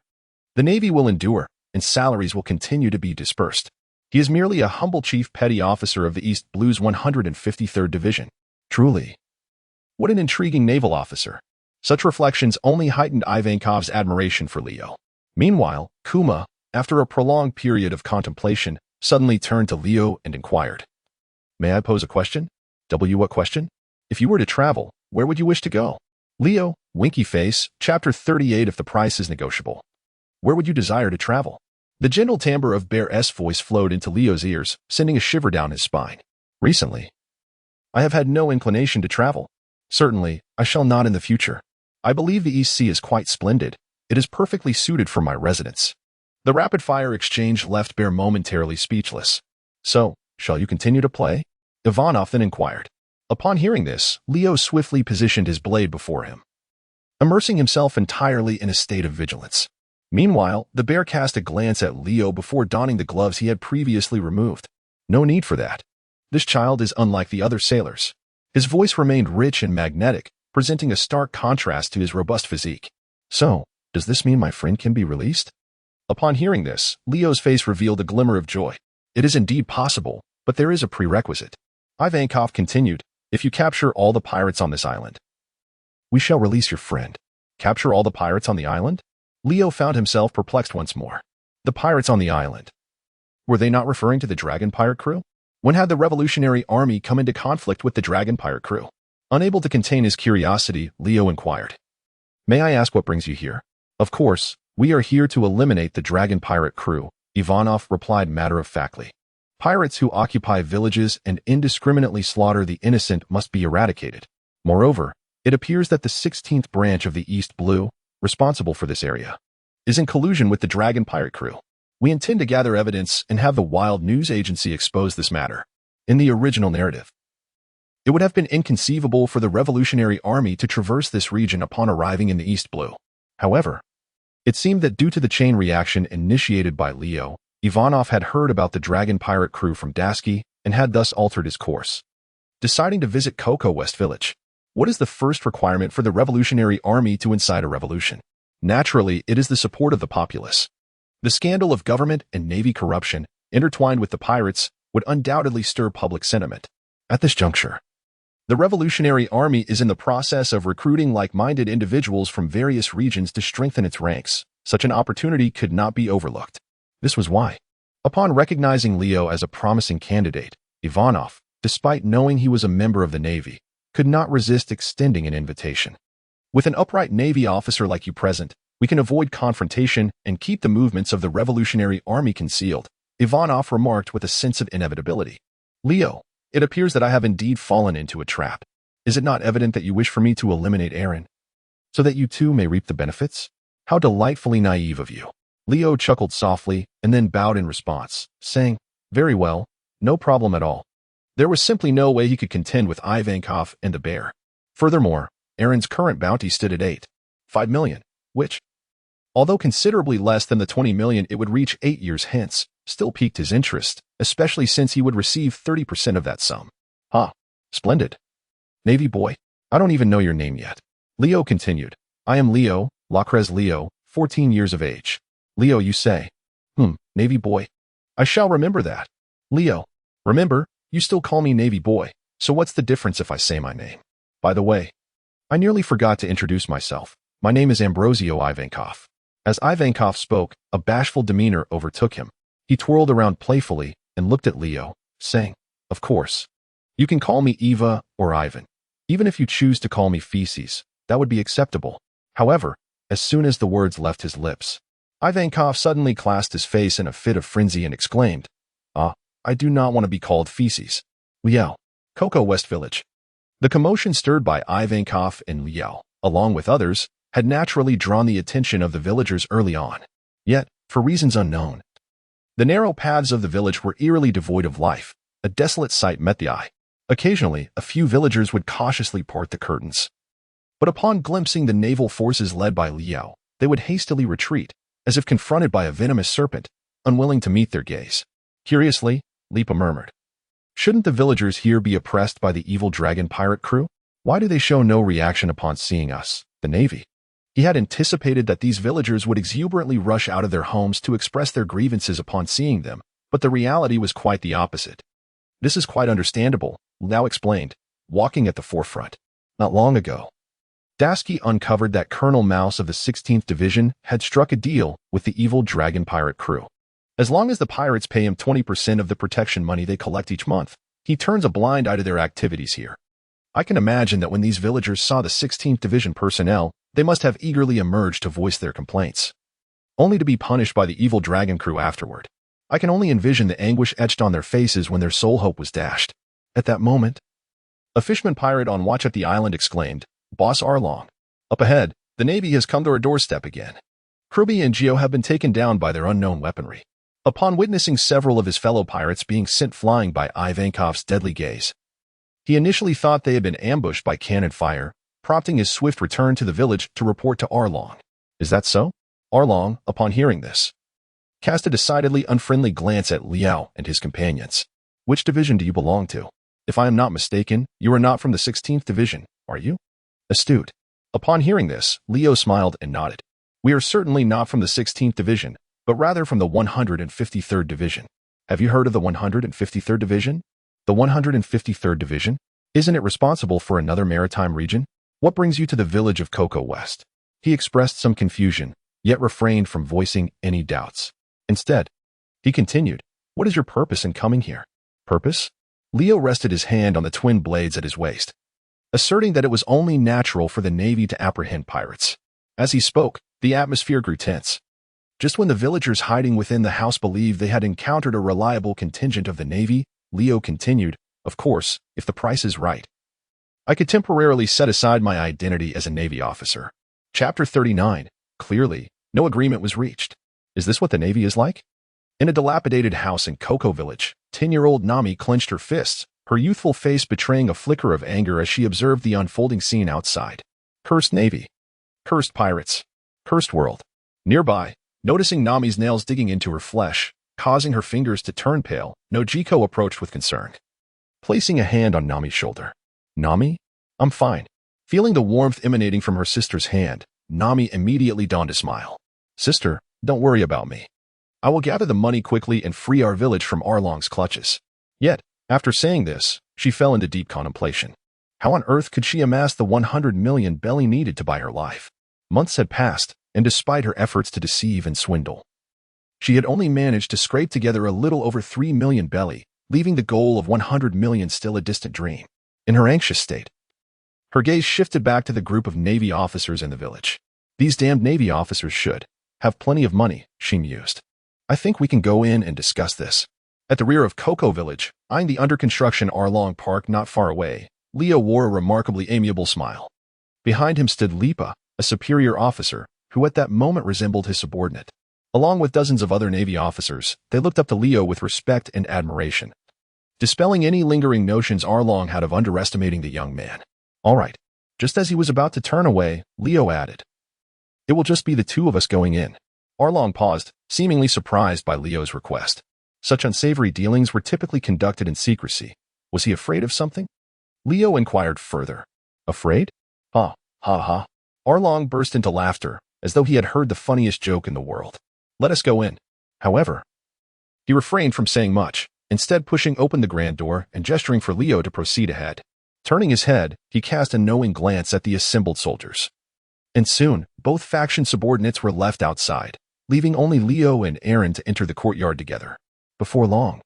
the Navy will endure and salaries will continue to be dispersed. He is merely a humble chief petty officer of the East Blues 153rd Division. Truly, what an intriguing naval officer. Such reflections only heightened Ivankov's admiration for Leo. Meanwhile, Kuma, after a prolonged period of contemplation, suddenly turned to Leo and inquired, May I pose a question? What question? If you were to travel, where would you wish to go? Leo, winky face, Chapter 38 if the price is negotiable. Where would you desire to travel? The gentle timbre of Bear S' voice flowed into Leo's ears, sending a shiver down his spine. Recently, I have had no inclination to travel. Certainly, I shall not in the future. I believe the East Sea is quite splendid. It is perfectly suited for my residence. The rapid-fire exchange left Bear momentarily speechless. So, shall you continue to play? Ivanov then inquired. Upon hearing this, Leo swiftly positioned his blade before him, immersing himself entirely in a state of vigilance. Meanwhile, the bear cast a glance at Leo before donning the gloves he had previously removed. No need for that. This child is unlike the other sailors. His voice remained rich and magnetic, presenting a stark contrast to his robust physique. So, does this mean my friend can be released? Upon hearing this, Leo's face revealed a glimmer of joy. It is indeed possible, but there is a prerequisite. Ivankov continued, if you capture all the pirates on this island, we shall release your friend. Capture all the pirates on the island? Leo found himself perplexed once more. The pirates on the island. Were they not referring to the Dragon Pirate crew? When had the Revolutionary Army come into conflict with the Dragon Pirate crew? Unable to contain his curiosity, Leo inquired, "May I ask what brings you here?" "Of course, we are here to eliminate the dragon pirate crew," Ivanov replied matter-of-factly. "Pirates who occupy villages and indiscriminately slaughter the innocent must be eradicated. Moreover, it appears that the 16th branch of the East Blue, responsible for this area, is in collusion with the dragon pirate crew. We intend to gather evidence and have the Wild News Agency expose this matter." In the original narrative, it would have been inconceivable for the Revolutionary Army to traverse this region upon arriving in the East Blue. However, it seemed that due to the chain reaction initiated by Leo, Ivanov had heard about the dragon pirate crew from Dasky and had thus altered his course. Deciding to visit Cocoa West Village. What is the first requirement for the Revolutionary Army to incite a revolution? Naturally, it is the support of the populace. The scandal of government and navy corruption, intertwined with the pirates, would undoubtedly stir public sentiment. At this juncture, the Revolutionary Army is in the process of recruiting like-minded individuals from various regions to strengthen its ranks. Such an opportunity could not be overlooked. This was why, upon recognizing Leo as a promising candidate, Ivanov, despite knowing he was a member of the Navy, could not resist extending an invitation. With an upright Navy officer like you present, we can avoid confrontation and keep the movements of the Revolutionary Army concealed, Ivanov remarked with a sense of inevitability. "Leo, it appears that I have indeed fallen into a trap. Is it not evident that you wish for me to eliminate Aaron, so that you too may reap the benefits? How delightfully naive of you." Leo chuckled softly and then bowed in response, saying, "Very well, no problem at all." There was simply no way he could contend with Ivankov and the bear. Furthermore, Aaron's current bounty stood at 8.5 million, which, although considerably less than the 20 million it would reach 8 years hence, still piqued his interest, especially since he would receive 30% of that sum. "Ah, splendid. Navy boy, I don't even know your name yet." Leo continued, "I am Leo, Lockress Leo, 14 years of age." "Leo, you say? Navy boy. I shall remember that." "Leo, remember, you still call me Navy boy, so what's the difference if I say my name? By the way, I nearly forgot to introduce myself. My name is Ambrosio Ivankov." As Ivankov spoke, a bashful demeanor overtook him. He twirled around playfully and looked at Leo, saying, "Of course, you can call me Eva or Ivan. Even if you choose to call me Feces, that would be acceptable." However, as soon as the words left his lips, Ivankov suddenly clasped his face in a fit of frenzy and exclaimed, "Ah, I do not want to be called Feces." Leo, Cocoa West Village. The commotion stirred by Ivankov and Leo, along with others, had naturally drawn the attention of the villagers early on. Yet, for reasons unknown, the narrow paths of the village were eerily devoid of life. A desolate sight met the eye. Occasionally, a few villagers would cautiously part the curtains. But upon glimpsing the naval forces led by Leo, they would hastily retreat, as if confronted by a venomous serpent, unwilling to meet their gaze. Curiously, Lipa murmured, "Shouldn't the villagers here be oppressed by the evil dragon pirate crew? Why do they show no reaction upon seeing us, the Navy?" He had anticipated that these villagers would exuberantly rush out of their homes to express their grievances upon seeing them, but the reality was quite the opposite. "This is quite understandable," Leo explained, walking at the forefront. Not long ago, Dasky uncovered that Colonel Mouse of the 16th Division had struck a deal with the evil dragon pirate crew. As long as the pirates pay him 20% of the protection money they collect each month, he turns a blind eye to their activities here. I can imagine that when these villagers saw the 16th Division personnel, they must have eagerly emerged to voice their complaints, only to be punished by the evil dragon crew afterward. I can only envision the anguish etched on their faces when their sole hope was dashed. At that moment, a fisherman pirate on watch at the island exclaimed, "Boss Arlong, up ahead, the Navy has come to our doorstep again. Kirby and Geo have been taken down by their unknown weaponry." Upon witnessing several of his fellow pirates being sent flying by Ivankov's deadly gaze, he initially thought they had been ambushed by cannon fire, prompting his swift return to the village to report to Arlong. "Is that so?" Arlong, upon hearing this, cast a decidedly unfriendly glance at Leo and his companions. "Which division do you belong to? If I am not mistaken, you are not from the 16th Division, are you?" Astute. Upon hearing this, Leo smiled and nodded. "We are certainly not from the 16th Division, but rather from the 153rd Division. Have you heard of the 153rd Division? The 153rd Division? Isn't it responsible for another maritime region? What brings you to the village of Cocoa West?" He expressed some confusion, yet refrained from voicing any doubts. Instead, he continued, "What is your purpose in coming here?" "Purpose?" Leo rested his hand on the twin blades at his waist. asserting that it was only natural for the Navy to apprehend pirates. As he spoke, the atmosphere grew tense. Just when the villagers hiding within the house believed they had encountered a reliable contingent of the Navy, Leo continued, "Of course, if the price is right. I could temporarily set aside my identity as a Navy officer." Chapter 39. Clearly, no agreement was reached. Is this what the Navy is like? In a dilapidated house in Cocoa Village, 10-year-old Nami clenched her fists, her youthful face betraying a flicker of anger as she observed the unfolding scene outside. Cursed Navy. Cursed pirates. Cursed world. Nearby, noticing Nami's nails digging into her flesh, causing her fingers to turn pale, Nojiko approached with concern. Placing a hand on Nami's shoulder. "Nami? I'm fine." Feeling the warmth emanating from her sister's hand, Nami immediately donned a smile. "Sister, don't worry about me. I will gather the money quickly and free our village from Arlong's clutches." Yet, after saying this, she fell into deep contemplation. How on earth could she amass the 100 million belly needed to buy her life? Months had passed, and despite her efforts to deceive and swindle, she had only managed to scrape together a little over 3 million belly, leaving the goal of 100 million still a distant dream. In her anxious state, her gaze shifted back to the group of Navy officers in the village. These damned Navy officers should have plenty of money, she mused. I think we can go in and discuss this. At the rear of Cocoa Village, eyeing the under-construction Arlong Park not far away, Leo wore a remarkably amiable smile. Behind him stood Lipa, a superior officer, who at that moment resembled his subordinate. Along with dozens of other Navy officers, they looked up to Leo with respect and admiration, dispelling any lingering notions Arlong had of underestimating the young man. All right. Just as he was about to turn away, Leo added, "It will just be the two of us going in." Arlong paused, seemingly surprised by Leo's request. Such unsavory dealings were typically conducted in secrecy. Was he afraid of something? Leo inquired further. Afraid? Ha, ha, ha. Arlong burst into laughter, as though he had heard the funniest joke in the world. Let us go in. However, he refrained from saying much, instead pushing open the grand door and gesturing for Leo to proceed ahead. Turning his head, he cast a knowing glance at the assembled soldiers. And soon, both faction subordinates were left outside, leaving only Leo and Aaron to enter the courtyard together. Before long,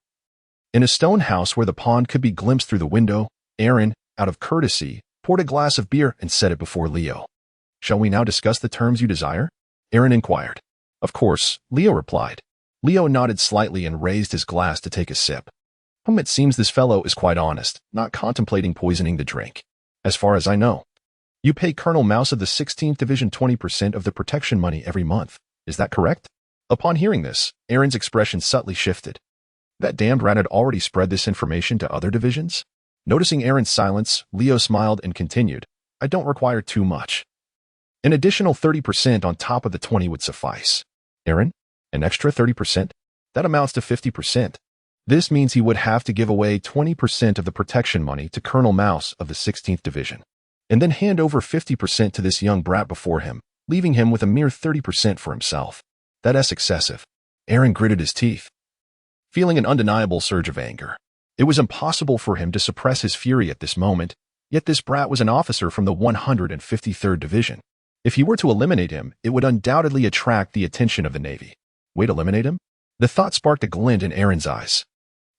in a stone house where the pond could be glimpsed through the window, Aaron, out of courtesy, poured a glass of beer and set it before Leo. "Shall we now discuss the terms you desire?" Aaron inquired. "Of course," Leo replied. Leo nodded slightly and raised his glass to take a sip. It seems this fellow is quite honest, not contemplating poisoning the drink. As far as I know, you pay Colonel Mouse of the 16th Division 20% of the protection money every month. Is that correct? Upon hearing this, Aaron's expression subtly shifted. That damned rat had already spread this information to other divisions? Noticing Aaron's silence, Leo smiled and continued, "I don't require too much. An additional 30% on top of the 20 would suffice." Aaron? An extra 30%? That amounts to 50%. This means he would have to give away 20% of the protection money to Colonel Mouse of the 16th Division, and then hand over 50% to this young brat before him, leaving him with a mere 30% for himself. That's excessive. Aaron gritted his teeth, feeling an undeniable surge of anger. It was impossible for him to suppress his fury at this moment, yet this brat was an officer from the 153rd Division. If he were to eliminate him, it would undoubtedly attract the attention of the Navy. Wait, eliminate him? The thought sparked a glint in Aaron's eyes.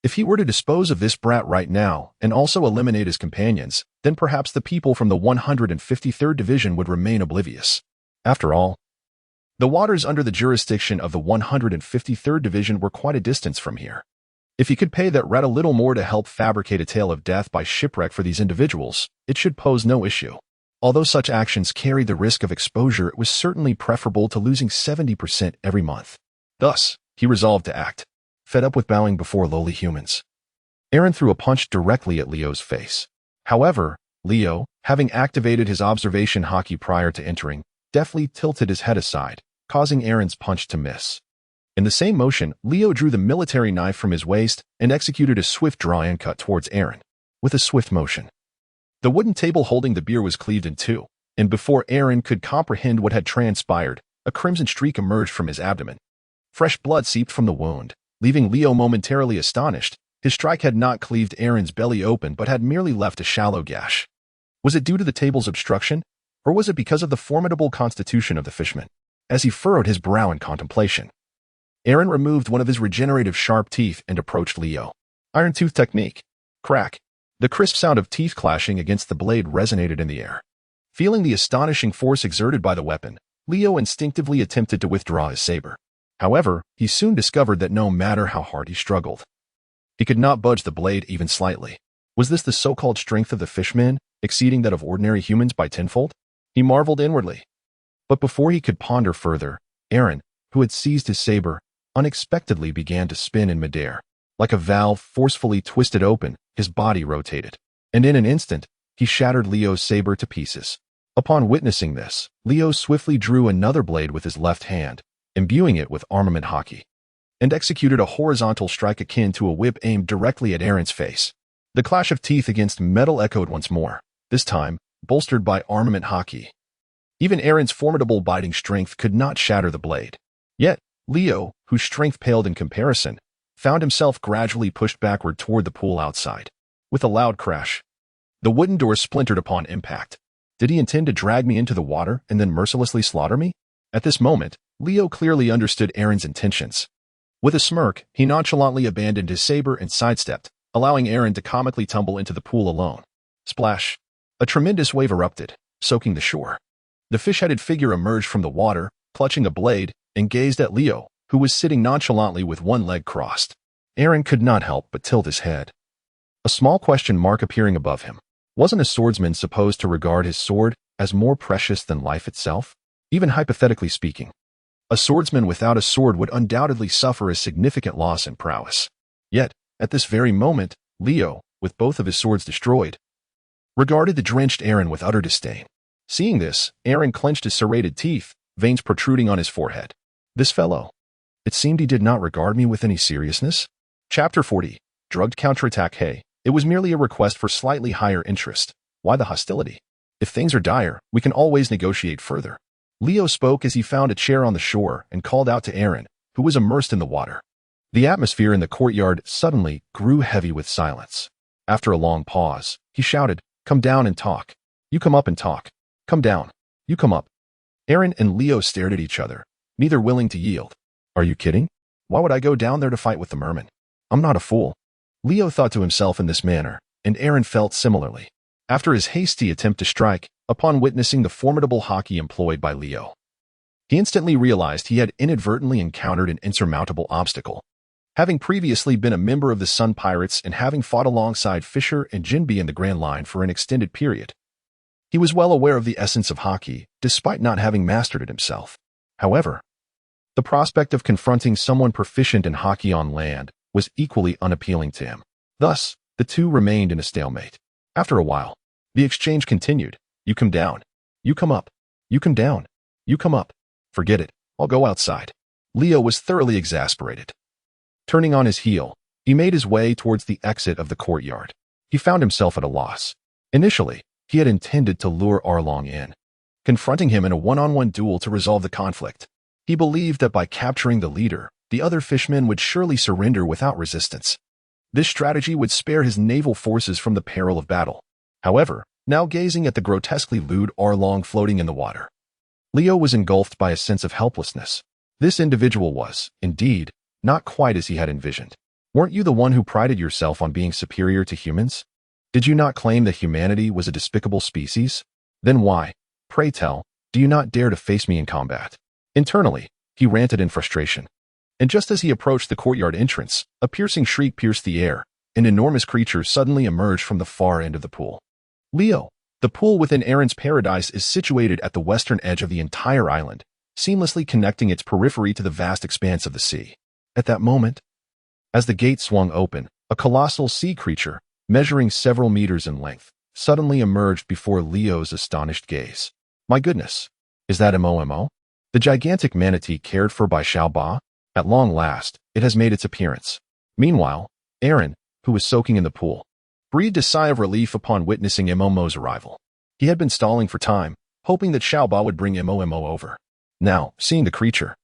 If he were to dispose of this brat right now and also eliminate his companions, then perhaps the people from the 153rd Division would remain oblivious. After all, the waters under the jurisdiction of the 153rd Division were quite a distance from here. If he could pay that rat a little more to help fabricate a tale of death by shipwreck for these individuals, it should pose no issue. Although such actions carried the risk of exposure, it was certainly preferable to losing 70% every month. Thus, he resolved to act, fed up with bowing before lowly humans. Aaron threw a punch directly at Leo's face. However, Leo, having activated his observation hockey prior to entering, deftly tilted his head aside, causing Aaron's punch to miss. In the same motion, Leo drew the military knife from his waist and executed a swift draw and cut towards Aaron. With a swift motion, the wooden table holding the beer was cleaved in two, and before Aaron could comprehend what had transpired, a crimson streak emerged from his abdomen. Fresh blood seeped from the wound, leaving Leo momentarily astonished. His strike had not cleaved Aaron's belly open but had merely left a shallow gash. Was it due to the table's obstruction, or was it because of the formidable constitution of the fishman? As he furrowed his brow in contemplation, Aaron removed one of his regenerative sharp teeth and approached Leo. Iron tooth technique. Crack. The crisp sound of teeth clashing against the blade resonated in the air. Feeling the astonishing force exerted by the weapon, Leo instinctively attempted to withdraw his saber. However, he soon discovered that no matter how hard he struggled, he could not budge the blade even slightly. Was this the so-called strength of the fishmen, exceeding that of ordinary humans by tenfold? He marveled inwardly. But before he could ponder further, Aaron, who had seized his saber, unexpectedly began to spin in midair. Like a valve forcefully twisted open, his body rotated. And in an instant, he shattered Leo's saber to pieces. Upon witnessing this, Leo swiftly drew another blade with his left hand, imbuing it with armament hockey, and executed a horizontal strike akin to a whip aimed directly at Aaron's face. The clash of teeth against metal echoed once more, this time bolstered by armament hockey. Even Aaron's formidable biting strength could not shatter the blade. Yet, Leo, whose strength paled in comparison, found himself gradually pushed backward toward the pool outside. With a loud crash, the wooden door splintered upon impact. Did he intend to drag me into the water and then mercilessly slaughter me? At this moment, Leo clearly understood Aaron's intentions. With a smirk, he nonchalantly abandoned his saber and sidestepped, allowing Aaron to comically tumble into the pool alone. Splash! A tremendous wave erupted, soaking the shore. The fish-headed figure emerged from the water, clutching a blade, and gazed at Leo, who was sitting nonchalantly with one leg crossed. Aaron could not help but tilt his head. A small question mark appearing above him. Wasn't a swordsman supposed to regard his sword as more precious than life itself? Even hypothetically speaking, a swordsman without a sword would undoubtedly suffer a significant loss in prowess. Yet, at this very moment, Leo, with both of his swords destroyed, regarded the drenched Aaron with utter disdain. Seeing this, Aaron clenched his serrated teeth, veins protruding on his forehead. This fellow. It seemed he did not regard me with any seriousness. Chapter 40. Drugged counterattack. Hey, it was merely a request for slightly higher interest. Why the hostility? If things are dire, we can always negotiate further. Leo spoke as he found a chair on the shore and called out to Aaron, who was immersed in the water. The atmosphere in the courtyard suddenly grew heavy with silence. After a long pause, he shouted, "Come down and talk. You come up and talk. Come down. You come up." Aaron and Leo stared at each other, neither willing to yield. Are you kidding? Why would I go down there to fight with the merman? I'm not a fool. Leo thought to himself in this manner, and Aaron felt similarly. After his hasty attempt to strike, upon witnessing the formidable hockey employed by Leo, he instantly realized he had inadvertently encountered an insurmountable obstacle. Having previously been a member of the Sun Pirates and having fought alongside Fisher and Jinby in the Grand Line for an extended period, he was well aware of the essence of hockey, despite not having mastered it himself. However, the prospect of confronting someone proficient in hockey on land was equally unappealing to him. Thus, the two remained in a stalemate. After a while, the exchange continued. You come down. You come up. You come down. You come up. Forget it. I'll go outside. Leo was thoroughly exasperated. Turning on his heel, he made his way towards the exit of the courtyard. He found himself at a loss. Initially, he had intended to lure Arlong in, confronting him in a one-on-one duel to resolve the conflict. He believed that by capturing the leader, the other fishmen would surely surrender without resistance. This strategy would spare his naval forces from the peril of battle. However, now gazing at the grotesquely lewd Arlong floating in the water, Leo was engulfed by a sense of helplessness. This individual was, indeed, not quite as he had envisioned. Weren't you the one who prided yourself on being superior to humans? Did you not claim that humanity was a despicable species? Then why, pray tell, do you not dare to face me in combat? Internally, he ranted in frustration. And just as he approached the courtyard entrance, a piercing shriek pierced the air. An enormous creature suddenly emerged from the far end of the pool. Leo, the pool within Aaron's paradise is situated at the western edge of the entire island, seamlessly connecting its periphery to the vast expanse of the sea. At that moment, as the gate swung open, a colossal sea creature, measuring several meters in length, suddenly emerged before Leo's astonished gaze. My goodness, is that Momo? The gigantic manatee cared for by Xiao Ba? At long last, it has made its appearance. Meanwhile, Aaron, who was soaking in the pool, breathed a sigh of relief upon witnessing Momo's arrival. He had been stalling for time, hoping that Xiao Ba would bring Momo over. Now, seeing the creature,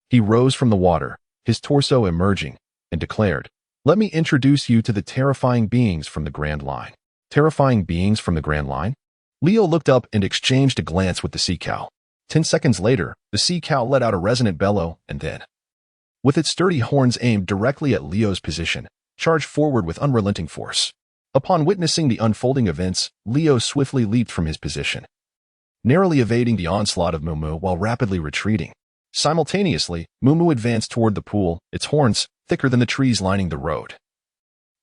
he rose from the water, his torso emerging, and declared, "Let me introduce you to the terrifying beings from the Grand Line." Terrifying beings from the Grand Line? Leo looked up and exchanged a glance with the sea cow. 10 seconds later, the sea cow let out a resonant bellow and then, with its sturdy horns aimed directly at Leo's position, charged forward with unrelenting force. Upon witnessing the unfolding events, Leo swiftly leaped from his position, narrowly evading the onslaught of Moo while rapidly retreating. Simultaneously, Moo advanced toward the pool, its horns thicker than the trees lining the road,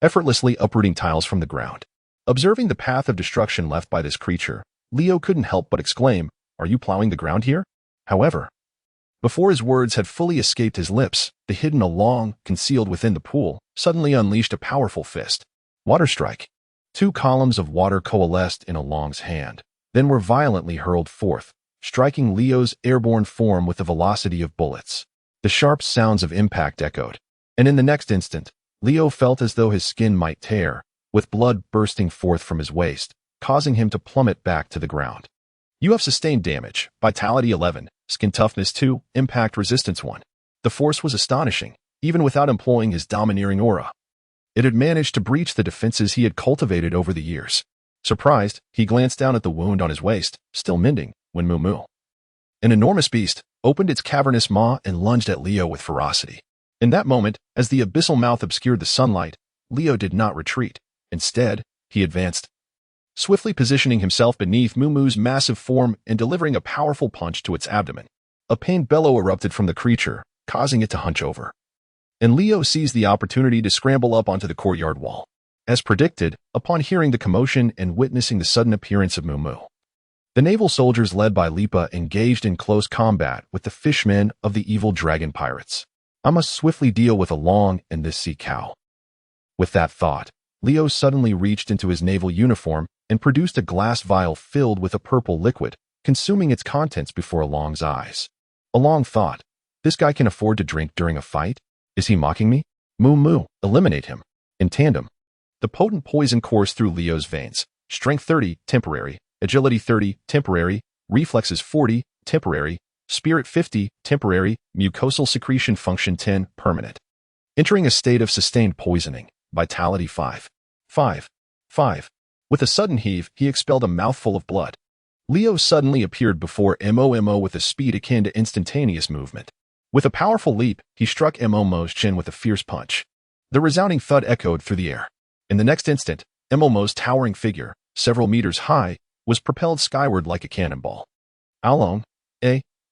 effortlessly uprooting tiles from the ground. Observing the path of destruction left by this creature, Leo couldn't help but exclaim, "Are you plowing the ground here?" However, before his words had fully escaped his lips, the hidden Along, concealed within the pool, suddenly unleashed a powerful fist. Water strike. 2 columns of water coalesced in Along's hand, then were violently hurled forth, striking Leo's airborne form with the velocity of bullets. The sharp sounds of impact echoed, and in the next instant, Leo felt as though his skin might tear, with blood bursting forth from his waist, causing him to plummet back to the ground. You have sustained damage, Vitality 11, Skin Toughness 2, Impact Resistance 1. The force was astonishing, even without employing his domineering aura. It had managed to breach the defenses he had cultivated over the years. Surprised, he glanced down at the wound on his waist, still mending, when Moo, an enormous beast, opened its cavernous maw and lunged at Leo with ferocity. In that moment, as the abyssal mouth obscured the sunlight, Leo did not retreat. Instead, he advanced, swiftly positioning himself beneath Moo's massive form and delivering a powerful punch to its abdomen. A pained bellow erupted from the creature, causing it to hunch over, and Leo seized the opportunity to scramble up onto the courtyard wall. As predicted, upon hearing the commotion and witnessing the sudden appearance of Moo, the naval soldiers led by Lipa engaged in close combat with the fishmen of the evil dragon pirates. I must swiftly deal with Along and this sea cow. With that thought, Leo suddenly reached into his naval uniform and produced a glass vial filled with a purple liquid, consuming its contents before Along's eyes. Along thought, "This guy can afford to drink during a fight? Is he mocking me? Moo, eliminate him." In tandem, the potent poison coursed through Leo's veins. Strength 30, temporary. Agility 30, temporary. Reflexes 40, temporary. Spirit 50, temporary. Mucosal secretion function 10, permanent. Entering a state of sustained poisoning. Vitality 5. With a sudden heave, he expelled a mouthful of blood. Leo suddenly appeared before Mo with a speed akin to instantaneous movement. With a powerful leap, he struck Mo's chin with a fierce punch. The resounding thud echoed through the air. In the next instant, Mo's towering figure, several meters high, was propelled skyward like a cannonball. Along,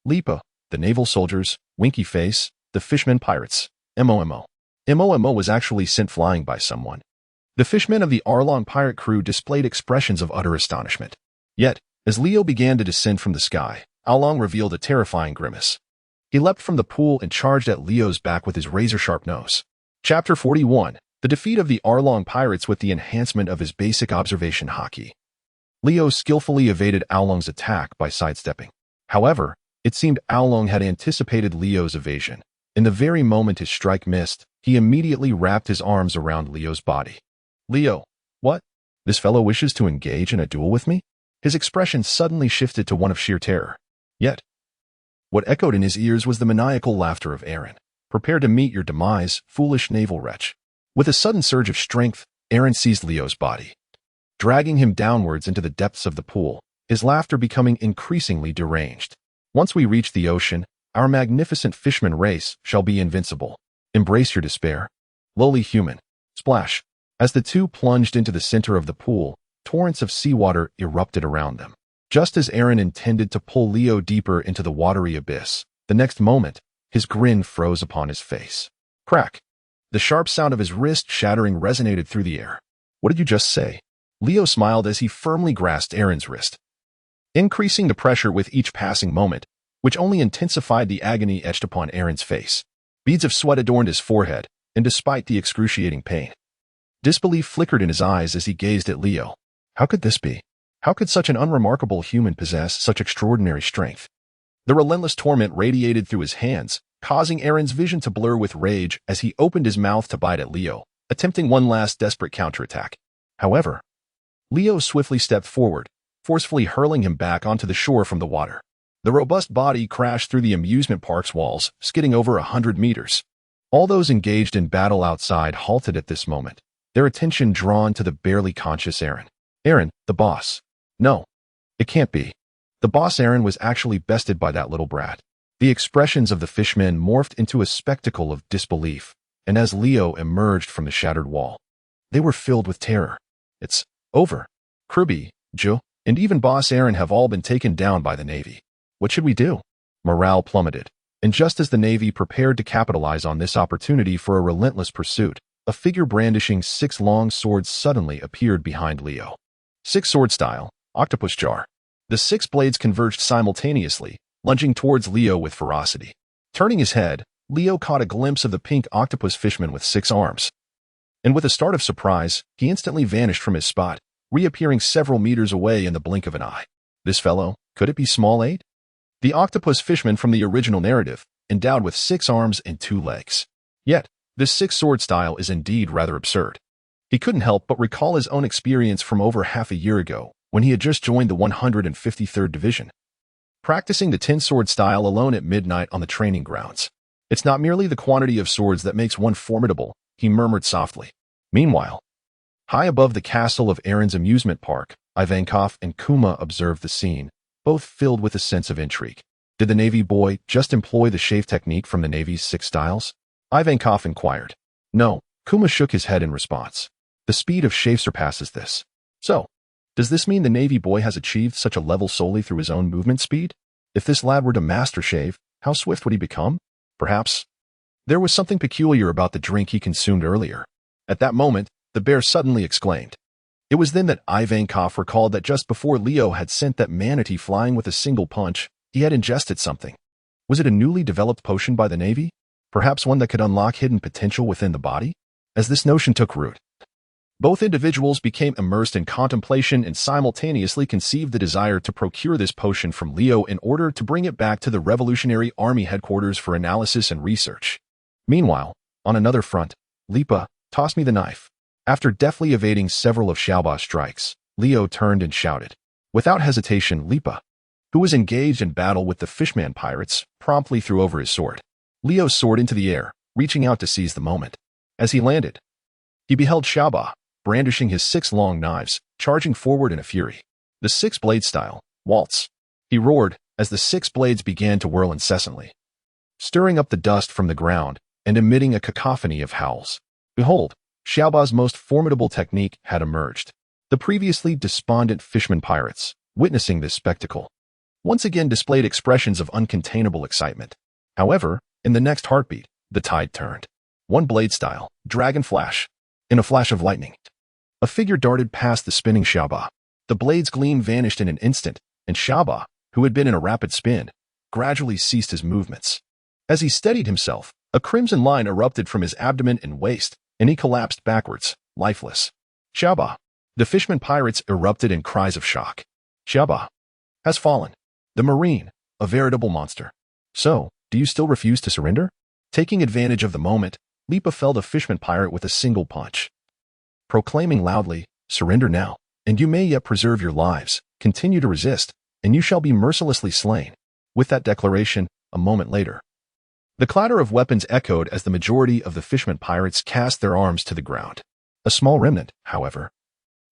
Lipa, the naval soldiers, Winky Face, the fishmen pirates, Mo was actually sent flying by someone. The fishmen of the Arlong pirate crew displayed expressions of utter astonishment. Yet, as Leo began to descend from the sky, Along revealed a terrifying grimace. He leapt from the pool and charged at Leo's back with his razor-sharp nose. Chapter 41. The defeat of the Arlong pirates with the enhancement of his basic observation haki. Leo skillfully evaded Along's attack by sidestepping. However, it seemed Along had anticipated Leo's evasion. In the very moment his strike missed, he immediately wrapped his arms around Leo's body. "Leo, what? This fellow wishes to engage in a duel with me?" His expression suddenly shifted to one of sheer terror. Yet, what echoed in his ears was the maniacal laughter of Aaron. "Prepare to meet your demise, foolish naval wretch." With a sudden surge of strength, Aaron seized Leo's body, dragging him downwards into the depths of the pool, his laughter becoming increasingly deranged. "Once we reach the ocean, our magnificent fishman race shall be invincible. Embrace your despair, lowly human." Splash. As the two plunged into the center of the pool, torrents of seawater erupted around them. Just as Aaron intended to pull Leo deeper into the watery abyss, the next moment, his grin froze upon his face. Crack. The sharp sound of his wrist shattering resonated through the air. "What did you just say?" Leo smiled as he firmly grasped Aaron's wrist, increasing the pressure with each passing moment, which only intensified the agony etched upon Aaron's face. Beads of sweat adorned his forehead, and despite the excruciating pain, disbelief flickered in his eyes as he gazed at Leo. How could this be? How could such an unremarkable human possess such extraordinary strength? The relentless torment radiated through his hands, causing Aaron's vision to blur with rage as he opened his mouth to bite at Leo, attempting one last desperate counterattack. However, Leo swiftly stepped forward, forcefully hurling him back onto the shore from the water. The robust body crashed through the amusement park's walls, skidding over 100 meters. All those engaged in battle outside halted at this moment, their attention drawn to the barely conscious Aaron. Aaron, the boss. No, it can't be. The boss Aaron was actually bested by that little brat. The expressions of the fishmen morphed into a spectacle of disbelief, and as Leo emerged from the shattered wall, they were filled with terror. It's over. Kirby, Joe, and even Boss Aaron have all been taken down by the Navy. What should we do? Morale plummeted. And just as the Navy prepared to capitalize on this opportunity for a relentless pursuit, a figure brandishing 6 long swords suddenly appeared behind Leo. 6 sword style, octopus jar. The 6 blades converged simultaneously, lunging towards Leo with ferocity. Turning his head, Leo caught a glimpse of the pink octopus fishman with 6 arms. And with a start of surprise, he instantly vanished from his spot, reappearing several meters away in the blink of an eye. This fellow, could it be Small 8? The octopus fishman from the original narrative, endowed with 6 arms and 2 legs. Yet, this 6 sword style is indeed rather absurd. He couldn't help but recall his own experience from over half a year ago, when he had just joined the 153rd Division, practicing the 10 sword style alone at midnight on the training grounds. It's not merely the quantity of swords that makes one formidable, he murmured softly. Meanwhile, high above the castle of Aaron's amusement park, Ivankov and Kuma observed the scene, both filled with a sense of intrigue. Did the Navy boy just employ the shave technique from the Navy's 6 styles? Ivankov inquired. No, Kuma shook his head in response. The speed of shave surpasses this. So, does this mean the Navy boy has achieved such a level solely through his own movement speed? If this lad were to master shave, how swift would he become? Perhaps. There was something peculiar about the drink he consumed earlier. At that moment, the bear suddenly exclaimed. It was then that Ivankov recalled that just before Leo had sent that manatee flying with a single punch, he had ingested something. Was it a newly developed potion by the Navy? Perhaps one that could unlock hidden potential within the body? As this notion took root, both individuals became immersed in contemplation and simultaneously conceived the desire to procure this potion from Leo in order to bring it back to the Revolutionary Army headquarters for analysis and research. Meanwhile, on another front, Lipa, toss me the knife. After deftly evading several of Xiaoba's strikes, Leo turned and shouted. Without hesitation, Lipa, who was engaged in battle with the fishman pirates, promptly threw over his sword. Leo soared into the air, reaching out to seize the moment. As he landed, he beheld Xiaoba, brandishing his 6 long knives, charging forward in a fury. The 6-blade style, waltz. He roared as the 6 blades began to whirl incessantly, stirring up the dust from the ground and emitting a cacophony of howls. Behold, Xiaoba's most formidable technique had emerged. The previously despondent fisherman pirates, witnessing this spectacle, once again displayed expressions of uncontainable excitement. However, in the next heartbeat, the tide turned. 1-blade style, dragon flash. In a flash of lightning, a figure darted past the spinning Xiaoba. The blade's gleam vanished in an instant, and Xiaoba, who had been in a rapid spin, gradually ceased his movements. As he steadied himself, a crimson line erupted from his abdomen and waist, and he collapsed backwards, lifeless. Xiaoba. The fisherman pirates erupted in cries of shock. Xiaoba has fallen. The Marine, a veritable monster. So, do you still refuse to surrender? Taking advantage of the moment, Lipa felled a fisherman pirate with a single punch, proclaiming loudly, surrender now, and you may yet preserve your lives. Continue to resist, and you shall be mercilessly slain. With that declaration, a moment later, the clatter of weapons echoed as the majority of the fisherman pirates cast their arms to the ground. A small remnant, however,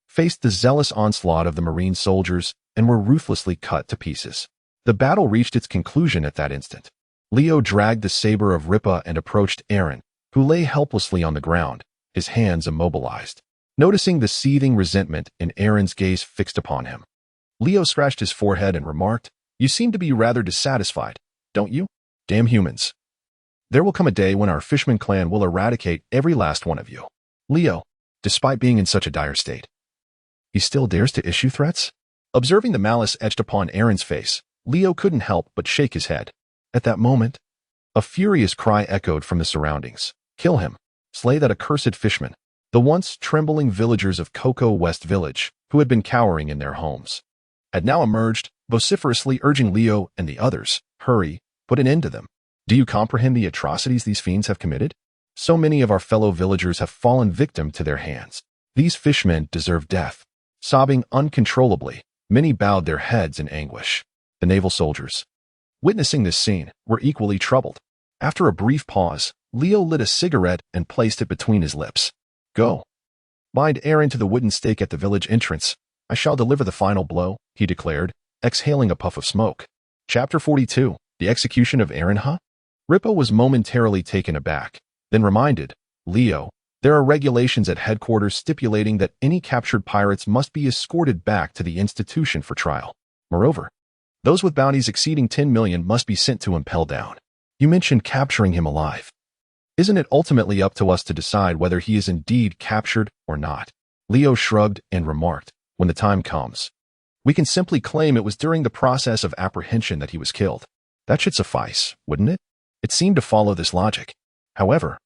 faced the zealous onslaught of the Marine soldiers and were ruthlessly cut to pieces. The battle reached its conclusion at that instant. Leo dragged the saber of Ripa and approached Aaron, who lay helplessly on the ground, his hands immobilized. Noticing the seething resentment in Aaron's gaze fixed upon him, Leo scratched his forehead and remarked, "You seem to be rather dissatisfied, don't you? Damn humans. There will come a day when our fisherman clan will eradicate every last one of you." Leo, despite being in such a dire state, he still dares to issue threats? Observing the malice etched upon Aaron's face, Leo couldn't help but shake his head. At that moment, a furious cry echoed from the surroundings. Kill him. Slay that accursed fishman. The once trembling villagers of Cocoa West Village, who had been cowering in their homes, had now emerged, vociferously urging Leo and the others, hurry, put an end to them. Do you comprehend the atrocities these fiends have committed? So many of our fellow villagers have fallen victim to their hands. These fishmen deserve death. Sobbing uncontrollably, many bowed their heads in anguish. The naval soldiers, witnessing this scene, were equally troubled. After a brief pause, Leo lit a cigarette and placed it between his lips. Go. Bind Aaron to the wooden stake at the village entrance. I shall deliver the final blow, he declared, exhaling a puff of smoke. Chapter 42. The Execution of Aaron, huh? Ripa was momentarily taken aback, then reminded, Leo, There are regulations at headquarters stipulating that any captured pirates must be escorted back to the institution for trial. Moreover, those with bounties exceeding 10 million must be sent to impel down. You mentioned capturing him alive. Isn't it ultimately up to us to decide whether he is indeed captured or not? Leo shrugged and remarked, when the time comes, we can simply claim it was during the process of apprehension that he was killed. That should suffice, wouldn't it? It seemed to follow this logic. However,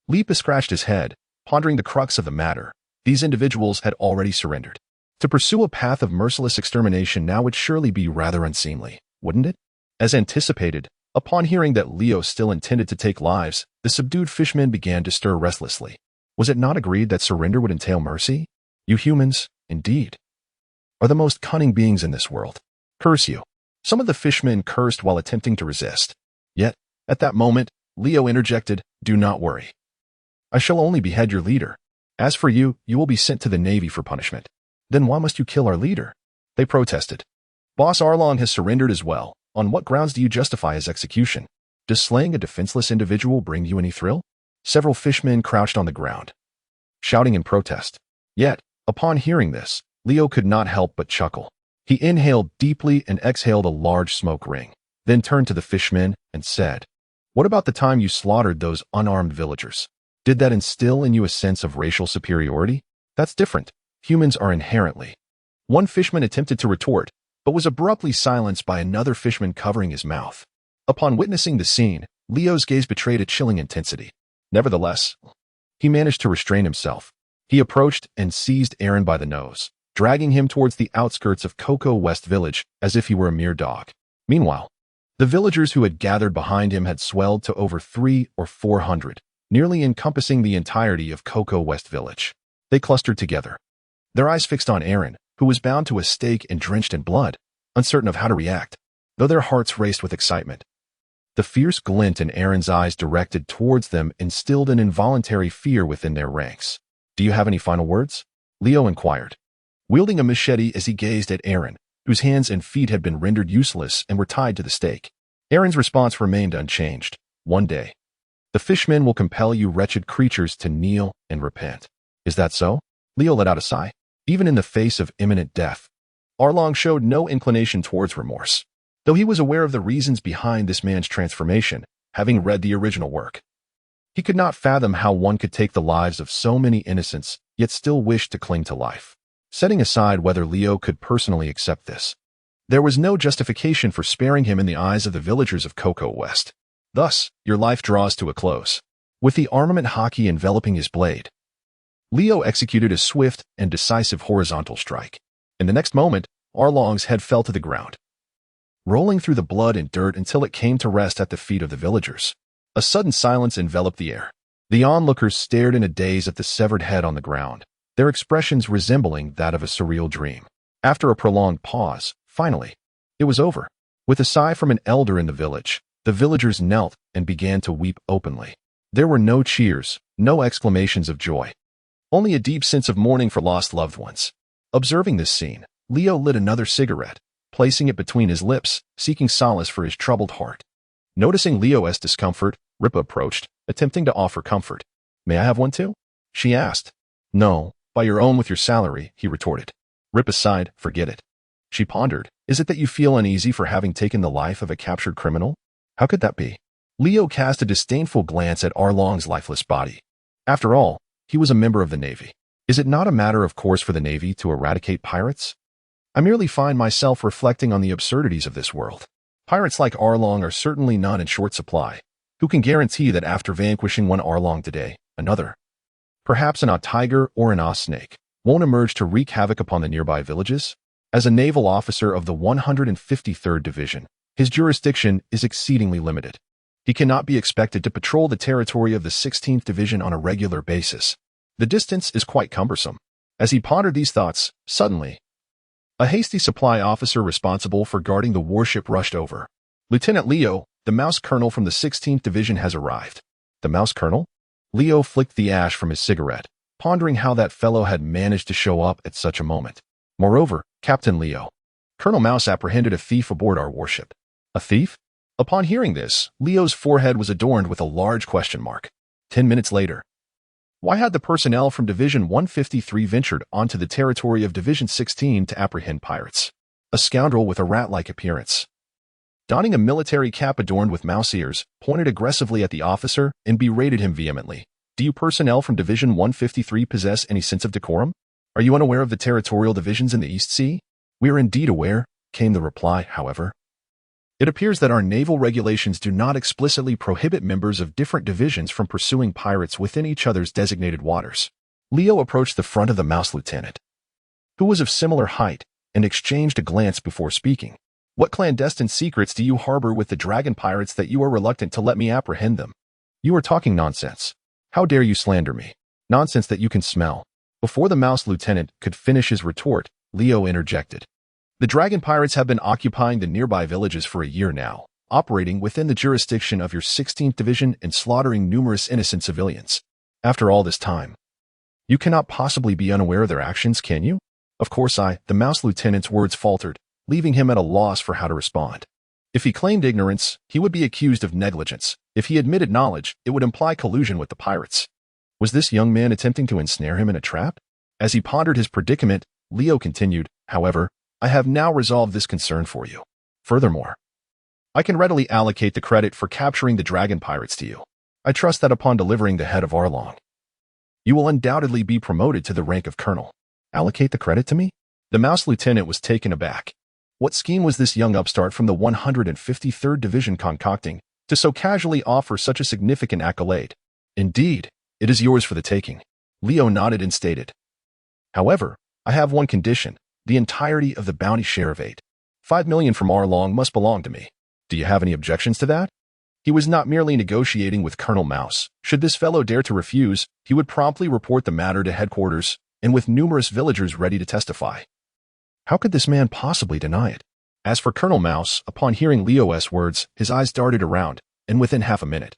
Leap scratched his head, pondering the crux of the matter. These individuals had already surrendered. To pursue a path of merciless extermination now would surely be rather unseemly, wouldn't it? As anticipated, upon hearing that Leo still intended to take lives, the subdued fishmen began to stir restlessly. Was it not agreed that surrender would entail mercy? You humans, indeed, are the most cunning beings in this world. Curse you. Some of the fishmen cursed while attempting to resist. Yet, at that moment, Leo interjected, do not worry. I shall only behead your leader. As for you, you will be sent to the Navy for punishment. Then why must you kill our leader? They protested. Boss Arlong has surrendered as well. On what grounds do you justify his execution? Does slaying a defenseless individual bring you any thrill? Several fishmen crouched on the ground, shouting in protest. Yet, upon hearing this, Leo could not help but chuckle. He inhaled deeply and exhaled a large smoke ring, then turned to the fishmen and said, what about the time you slaughtered those unarmed villagers? Did that instill in you a sense of racial superiority? That's different. Humans are inherently. One fishman attempted to retort, but was abruptly silenced by another fishman covering his mouth. Upon witnessing the scene, Leo's gaze betrayed a chilling intensity. Nevertheless, he managed to restrain himself. He approached and seized Aaron by the nose, dragging him towards the outskirts of Cocoa West Village as if he were a mere dog. Meanwhile, the villagers who had gathered behind him had swelled to over 300 or 400, nearly encompassing the entirety of Cocoa West Village. They clustered together, their eyes fixed on Aaron, who was bound to a stake and drenched in blood, uncertain of how to react, though their hearts raced with excitement. The fierce glint in Aaron's eyes directed towards them instilled an involuntary fear within their ranks. Do you have any final words? Leo inquired, wielding a machete as he gazed at Aaron, whose hands and feet had been rendered useless and were tied to the stake. Aaron's response remained unchanged. One day, the fishmen will compel you wretched creatures to kneel and repent. Is that so? Leo let out a sigh. Even in the face of imminent death, Arlong showed no inclination towards remorse, though he was aware of the reasons behind this man's transformation, having read the original work. He could not fathom how one could take the lives of so many innocents, yet still wish to cling to life. Setting aside whether Leo could personally accept this, there was no justification for sparing him in the eyes of the villagers of Cocoa West. Thus, your life draws to a close. With the armament hockey enveloping his blade, Leo executed a swift and decisive horizontal strike. In the next moment, Arlong's head fell to the ground, rolling through the blood and dirt until it came to rest at the feet of the villagers. A sudden silence enveloped the air. The onlookers stared in a daze at the severed head on the ground, their expressions resembling that of a surreal dream. After a prolonged pause, finally, it was over. With a sigh from an elder in the village, the villagers knelt and began to weep openly. There were no cheers, no exclamations of joy, only a deep sense of mourning for lost loved ones. Observing this scene, Leo lit another cigarette, placing it between his lips, seeking solace for his troubled heart. Noticing Leo's discomfort, Rippa approached, attempting to offer comfort. May I have one too? She asked. No, by your own with your salary, he retorted. Rippa sighed, forget it. She pondered, is it that you feel uneasy for having taken the life of a captured criminal? How could that be? Leo cast a disdainful glance at Arlong's lifeless body. After all, he was a member of the Navy. Is it not a matter of course for the Navy to eradicate pirates? I merely find myself reflecting on the absurdities of this world. Pirates like Arlong are certainly not in short supply. Who can guarantee that after vanquishing one Arlong today, another, perhaps an odd tiger or an oss snake, won't emerge to wreak havoc upon the nearby villages? As a naval officer of the 153rd Division, his jurisdiction is exceedingly limited. He cannot be expected to patrol the territory of the 16th Division on a regular basis. The distance is quite cumbersome. As he pondered these thoughts, suddenly, a hasty supply officer responsible for guarding the warship rushed over. Lieutenant Leo, the mouse colonel from the 16th Division has arrived. The mouse colonel? Leo flicked the ash from his cigarette, pondering how that fellow had managed to show up at such a moment. Moreover, Captain Leo, Colonel Mouse apprehended a thief aboard our warship. A thief? Upon hearing this, Leo's forehead was adorned with a large question mark. 10 minutes later, Why had the personnel from Division 153 ventured onto the territory of Division 16 to apprehend pirates? A scoundrel with a rat-like appearance, donning a military cap adorned with mouse ears, pointed aggressively at the officer and berated him vehemently. Do you personnel from Division 153 possess any sense of decorum? Are you unaware of the territorial divisions in the East Sea? We are indeed aware, came the reply, however. It appears that our naval regulations do not explicitly prohibit members of different divisions from pursuing pirates within each other's designated waters. Leo approached the front of the mouse lieutenant, who was of similar height, and exchanged a glance before speaking. What clandestine secrets do you harbor with the dragon pirates that you are reluctant to let me apprehend them? You are talking nonsense. How dare you slander me? Nonsense that you can smell. Before the mouse lieutenant could finish his retort, Leo interjected. The dragon pirates have been occupying the nearby villages for a year now, operating within the jurisdiction of your 16th Division and slaughtering numerous innocent civilians. After all this time, you cannot possibly be unaware of their actions, can you? Of course the mouse lieutenant's words faltered, leaving him at a loss for how to respond. If he claimed ignorance, he would be accused of negligence. If he admitted knowledge, it would imply collusion with the pirates. Was this young man attempting to ensnare him in a trap? As he pondered his predicament, Leo continued, however, I have now resolved this concern for you. Furthermore, I can readily allocate the credit for capturing the dragon pirates to you. I trust that upon delivering the head of Arlong, you will undoubtedly be promoted to the rank of colonel. Allocate the credit to me? The mouse lieutenant was taken aback. What scheme was this young upstart from the 153rd Division concocting to so casually offer such a significant accolade? Indeed, it is yours for the taking. Leo nodded and stated. However, I have one condition. The entirety of the bounty share of 5 million from Arlong must belong to me. Do you have any objections to that? He was not merely negotiating with Colonel Mouse. Should this fellow dare to refuse, he would promptly report the matter to headquarters, and with numerous villagers ready to testify. How could this man possibly deny it? As for Colonel Mouse, upon hearing Leo's words, his eyes darted around, and within half a minute,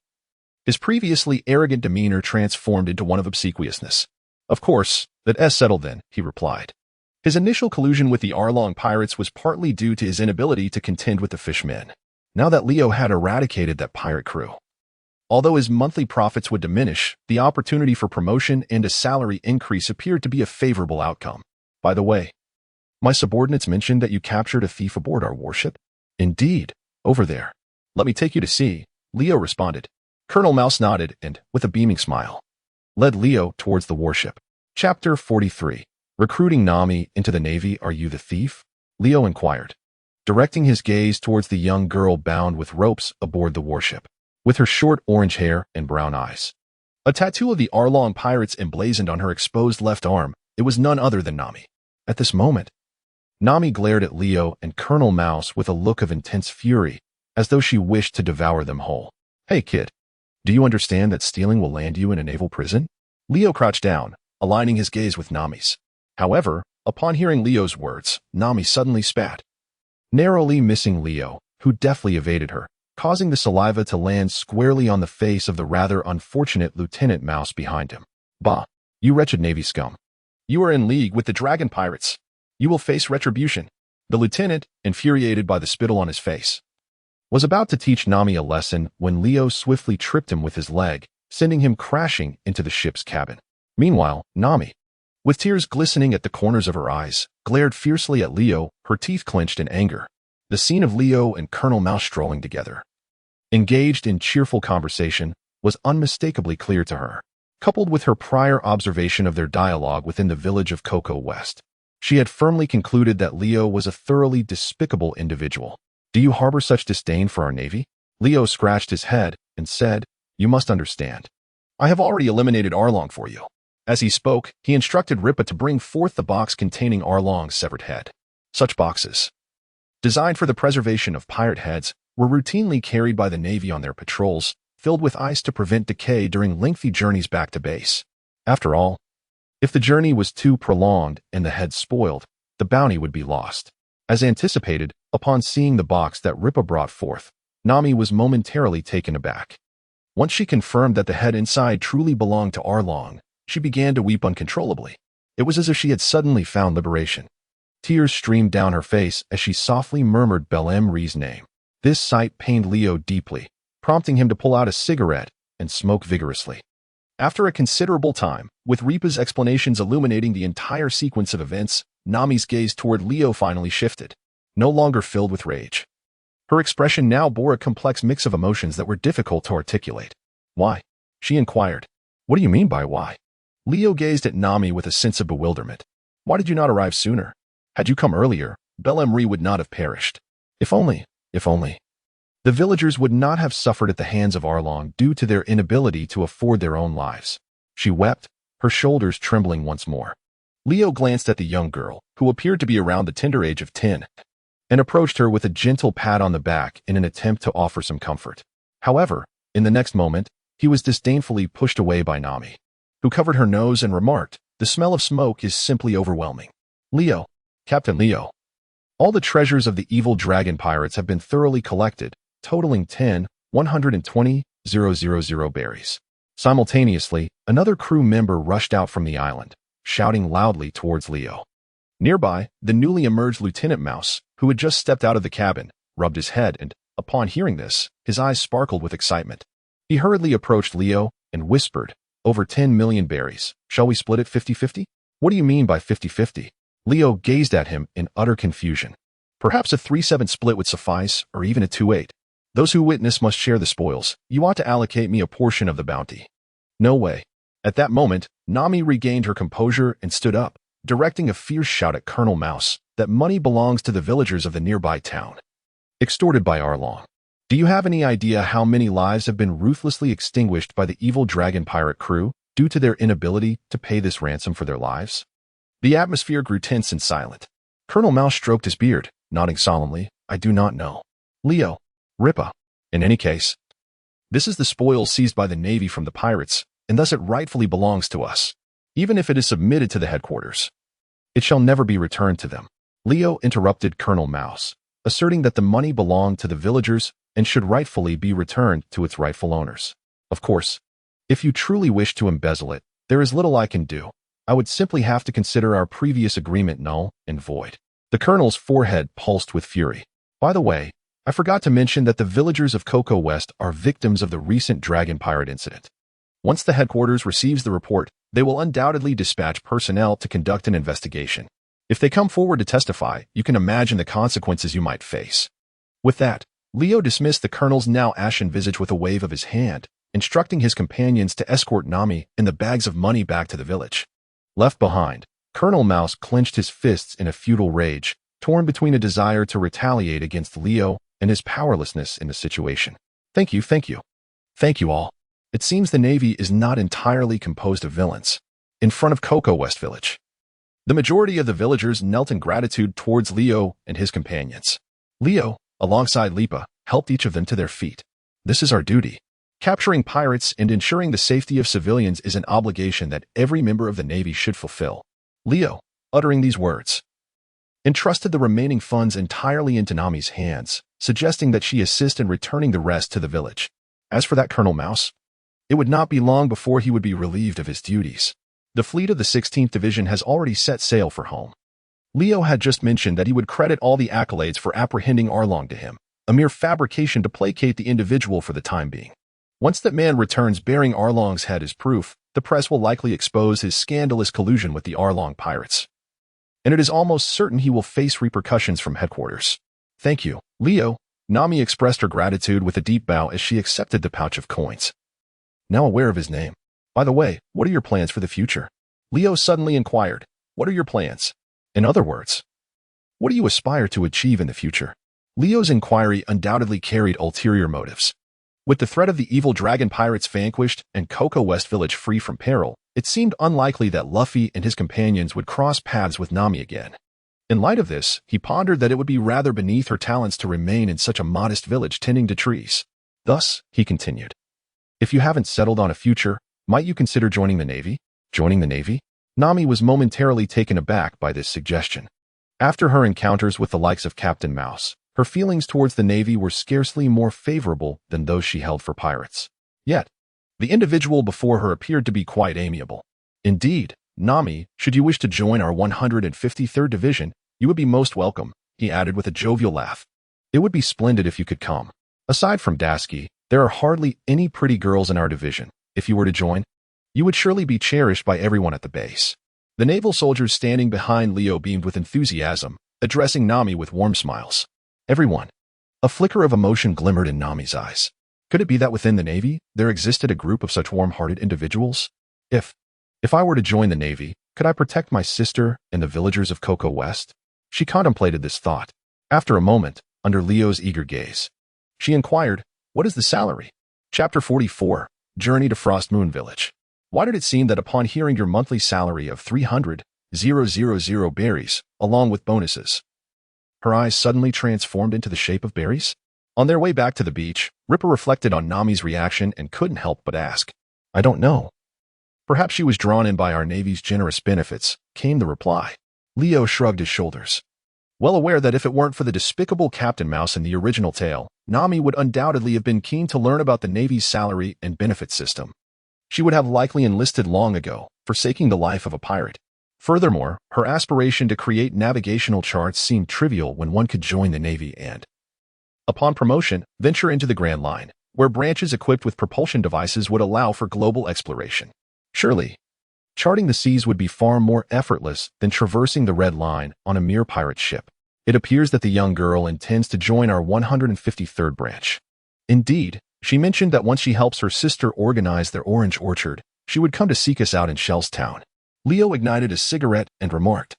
his previously arrogant demeanor transformed into one of obsequiousness. Of course, that's settled then, he replied. His initial collusion with the Arlong pirates was partly due to his inability to contend with the fishmen. Now that Leo had eradicated that pirate crew, although his monthly profits would diminish, the opportunity for promotion and a salary increase appeared to be a favorable outcome. By the way, my subordinates mentioned that you captured a thief aboard our warship? Indeed, over there. Let me take you to see, Leo responded. Colonel Mouse nodded and, with a beaming smile, led Leo towards the warship. Chapter 43. Recruiting Nami into the Navy. Are you the thief? Leo inquired, directing his gaze towards the young girl bound with ropes aboard the warship, with her short orange hair and brown eyes. A tattoo of the Arlong pirates emblazoned on her exposed left arm. It was none other than Nami. At this moment, Nami glared at Leo and Colonel Mouse with a look of intense fury, as though she wished to devour them whole. Hey kid, do you understand that stealing will land you in a naval prison? Leo crouched down, aligning his gaze with Nami's. However, upon hearing Leo's words, Nami suddenly spat, narrowly missing Leo, who deftly evaded her, causing the saliva to land squarely on the face of the rather unfortunate Lieutenant Mouse behind him. Bah, you wretched Navy scum. You are in league with the dragon pirates. You will face retribution. The lieutenant, infuriated by the spittle on his face, was about to teach Nami a lesson when Leo swiftly tripped him with his leg, sending him crashing into the ship's cabin. Meanwhile, Nami, with tears glistening at the corners of her eyes, glared fiercely at Leo, her teeth clenched in anger. The scene of Leo and Colonel Mouse strolling together, engaged in cheerful conversation, was unmistakably clear to her. Coupled with her prior observation of their dialogue within the village of Cocoa West, she had firmly concluded that Leo was a thoroughly despicable individual. Do you harbor such disdain for our Navy? Leo scratched his head and said, You must understand. I have already eliminated Arlong for you. As he spoke, he instructed Ripa to bring forth the box containing Arlong's severed head. Such boxes, designed for the preservation of pirate heads, were routinely carried by the Navy on their patrols, filled with ice to prevent decay during lengthy journeys back to base. After all, if the journey was too prolonged and the head spoiled, the bounty would be lost. As anticipated, upon seeing the box that Ripa brought forth, Nami was momentarily taken aback. Once she confirmed that the head inside truly belonged to Arlong, she began to weep uncontrollably. It was as if she had suddenly found liberation. Tears streamed down her face as she softly murmured Bel-Emre's name. This sight pained Leo deeply, prompting him to pull out a cigarette and smoke vigorously. After a considerable time, with Ripa's explanations illuminating the entire sequence of events, Nami's gaze toward Leo finally shifted, no longer filled with rage. Her expression now bore a complex mix of emotions that were difficult to articulate. Why? She inquired. What do you mean by why? Leo gazed at Nami with a sense of bewilderment. Why did you not arrive sooner? Had you come earlier, Bel-Emri would not have perished. If only. The villagers would not have suffered at the hands of Arlong due to their inability to afford their own lives. She wept, her shoulders trembling once more. Leo glanced at the young girl, who appeared to be around the tender age of 10, and approached her with a gentle pat on the back in an attempt to offer some comfort. However, in the next moment, he was disdainfully pushed away by Nami, who covered her nose and remarked, "The smell of smoke is simply overwhelming. Leo, Captain Leo. All the treasures of the evil dragon pirates have been thoroughly collected, totaling 10,120,000 berries." Simultaneously, another crew member rushed out from the island, shouting loudly towards Leo. Nearby, the newly emerged Lieutenant Mouse, who had just stepped out of the cabin, rubbed his head and, upon hearing this, his eyes sparkled with excitement. He hurriedly approached Leo and whispered, "Over 10 million berries. Shall we split it 50-50? What do you mean by 50-50? Leo gazed at him in utter confusion. Perhaps a 3-7 split would suffice, or even a 2-8. Those who witness must share the spoils. You ought to allocate me a portion of the bounty. No way. At that moment, Nami regained her composure and stood up, directing a fierce shout at Colonel Mouse that money belongs to the villagers of the nearby town, extorted by Arlong. Do you have any idea how many lives have been ruthlessly extinguished by the evil dragon pirate crew due to their inability to pay this ransom for their lives? The atmosphere grew tense and silent. Colonel Mouse stroked his beard, nodding solemnly, "I do not know. Leo, Ripa. In any case, this is the spoil seized by the Navy from the pirates, and thus it rightfully belongs to us, even if it is submitted to the headquarters. It shall never be returned to them." Leo interrupted Colonel Mouse, asserting that the money belonged to the villagers and should rightfully be returned to its rightful owners. Of course, if you truly wish to embezzle it, there is little I can do. I would simply have to consider our previous agreement null and void. The colonel's forehead pulsed with fury. By the way, I forgot to mention that the villagers of Cocoa West are victims of the recent dragon pirate incident. Once the headquarters receives the report, they will undoubtedly dispatch personnel to conduct an investigation. If they come forward to testify, you can imagine the consequences you might face. With that, Leo dismissed the colonel's now ashen visage with a wave of his hand, instructing his companions to escort Nami and the bags of money back to the village. Left behind, Colonel Mouse clenched his fists in a futile rage, torn between a desire to retaliate against Leo and his powerlessness in the situation. Thank you all. It seems the Navy is not entirely composed of villains. In front of Cocoa West Village, the majority of the villagers knelt in gratitude towards Leo and his companions. Leo, alongside Lipa, helped each of them to their feet. This is our duty. Capturing pirates and ensuring the safety of civilians is an obligation that every member of the Navy should fulfill. Leo, uttering these words, entrusted the remaining funds entirely into Nami's hands, suggesting that she assist in returning the rest to the village. As for that Colonel Mouse, it would not be long before he would be relieved of his duties. The fleet of the 16th Division has already set sail for home. Leo had just mentioned that he would credit all the accolades for apprehending Arlong to him, a mere fabrication to placate the individual for the time being. Once that man returns bearing Arlong's head as proof, the press will likely expose his scandalous collusion with the Arlong pirates. And it is almost certain he will face repercussions from headquarters. Thank you, Leo. Nami expressed her gratitude with a deep bow as she accepted the pouch of coins. Now aware of his name. By the way, what are your plans for the future? Leo suddenly inquired. What are your plans? In other words, what do you aspire to achieve in the future? Leo's inquiry undoubtedly carried ulterior motives. With the threat of the evil dragon pirates vanquished and Cocoa West Village free from peril, it seemed unlikely that Luffy and his companions would cross paths with Nami again. In light of this, he pondered that it would be rather beneath her talents to remain in such a modest village tending to trees. Thus, he continued, if you haven't settled on a future, might you consider joining the Navy? Joining the Navy? Nami was momentarily taken aback by this suggestion. After her encounters with the likes of Captain Mouse, her feelings towards the Navy were scarcely more favorable than those she held for pirates. Yet, the individual before her appeared to be quite amiable. Indeed, Nami, should you wish to join our 153rd Division, you would be most welcome, he added with a jovial laugh. It would be splendid if you could come. Aside from Dasky, there are hardly any pretty girls in our division. If you were to join, You would surely be cherished by everyone at the base. The naval soldiers standing behind Leo beamed with enthusiasm, addressing Nami with warm smiles. Everyone. A flicker of emotion glimmered in Nami's eyes. Could it be that within the Navy, there existed a group of such warm-hearted individuals? If I were to join the Navy, could I protect my sister and the villagers of Cocoa West? She contemplated this thought. After a moment, under Leo's eager gaze, she inquired, "What is the salary?" Chapter 44, Journey to Frost Moon Village. Why did it seem that upon hearing your monthly salary of 300,000 berries, along with bonuses, her eyes suddenly transformed into the shape of berries? On their way back to the beach, Ripper reflected on Nami's reaction and couldn't help but ask, "I don't know." Perhaps she was drawn in by our Navy's generous benefits, came the reply. Leo shrugged his shoulders, well aware that if it weren't for the despicable Captain Mouse in the original tale, Nami would undoubtedly have been keen to learn about the Navy's salary and benefit system. She would have likely enlisted long ago, forsaking the life of a pirate. Furthermore, her aspiration to create navigational charts seemed trivial when one could join the Navy and, upon promotion, venture into the Grand Line, where branches equipped with propulsion devices would allow for global exploration. Surely, charting the seas would be far more effortless than traversing the Red Line on a mere pirate ship. It appears that the young girl intends to join our 153rd branch. Indeed, she mentioned that once she helps her sister organize their orange orchard, she would come to seek us out in Shellstown. Leo ignited a cigarette and remarked,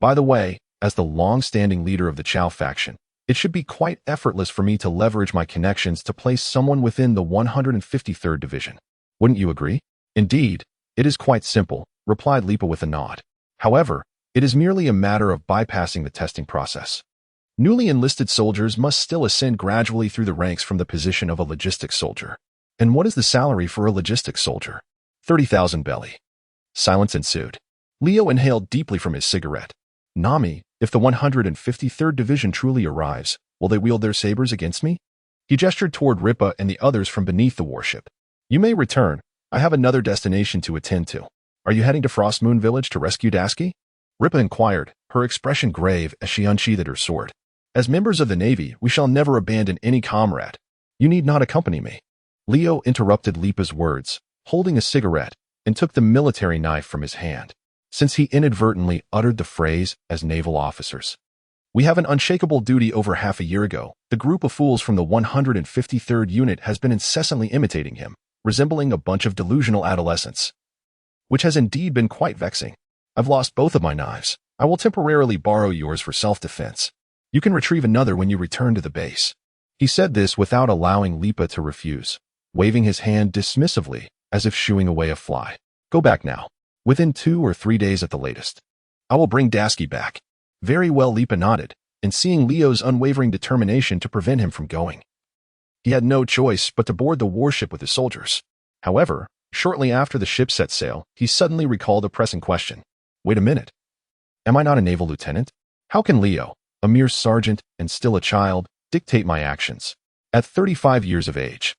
"By the way, as the long-standing leader of the Chow faction, it should be quite effortless for me to leverage my connections to place someone within the 153rd Division. Wouldn't you agree?" "Indeed, it is quite simple," replied Lipa with a nod. "However, it is merely a matter of bypassing the testing process. Newly enlisted soldiers must still ascend gradually through the ranks from the position of a logistics soldier." "And what is the salary for a logistics soldier?" 30,000 belly. Silence ensued. Leo inhaled deeply from his cigarette. "Nami, if the 153rd Division truly arrives, will they wield their sabers against me?" He gestured toward Ripa and the others from beneath the warship. "You may return. I have another destination to attend to. Are you heading to Frost Moon Village to rescue Dasky?" Ripa inquired, her expression grave as she unsheathed her sword. "As members of the Navy, we shall never abandon any comrade. You need not accompany me." Leo interrupted Lipa's words, holding a cigarette, and took the military knife from his hand, since he inadvertently uttered the phrase as naval officers. "We have an unshakable duty. Over half a year ago, the group of fools from the 153rd Unit has been incessantly imitating him, resembling a bunch of delusional adolescents, which has indeed been quite vexing. I've lost both of my knives. I will temporarily borrow yours for self-defense. You can retrieve another when you return to the base." He said this without allowing Lipa to refuse, waving his hand dismissively as if shooing away a fly. "Go back now. Within 2 or 3 days at the latest. I will bring Dasky back." "Very well," Lipa nodded, and seeing Leo's unwavering determination to prevent him from going, he had no choice but to board the warship with his soldiers. However, shortly after the ship set sail, he suddenly recalled a pressing question. "Wait a minute. Am I not a naval lieutenant? How can Leo, a mere sergeant and still a child, dictate my actions? At 35 years of age,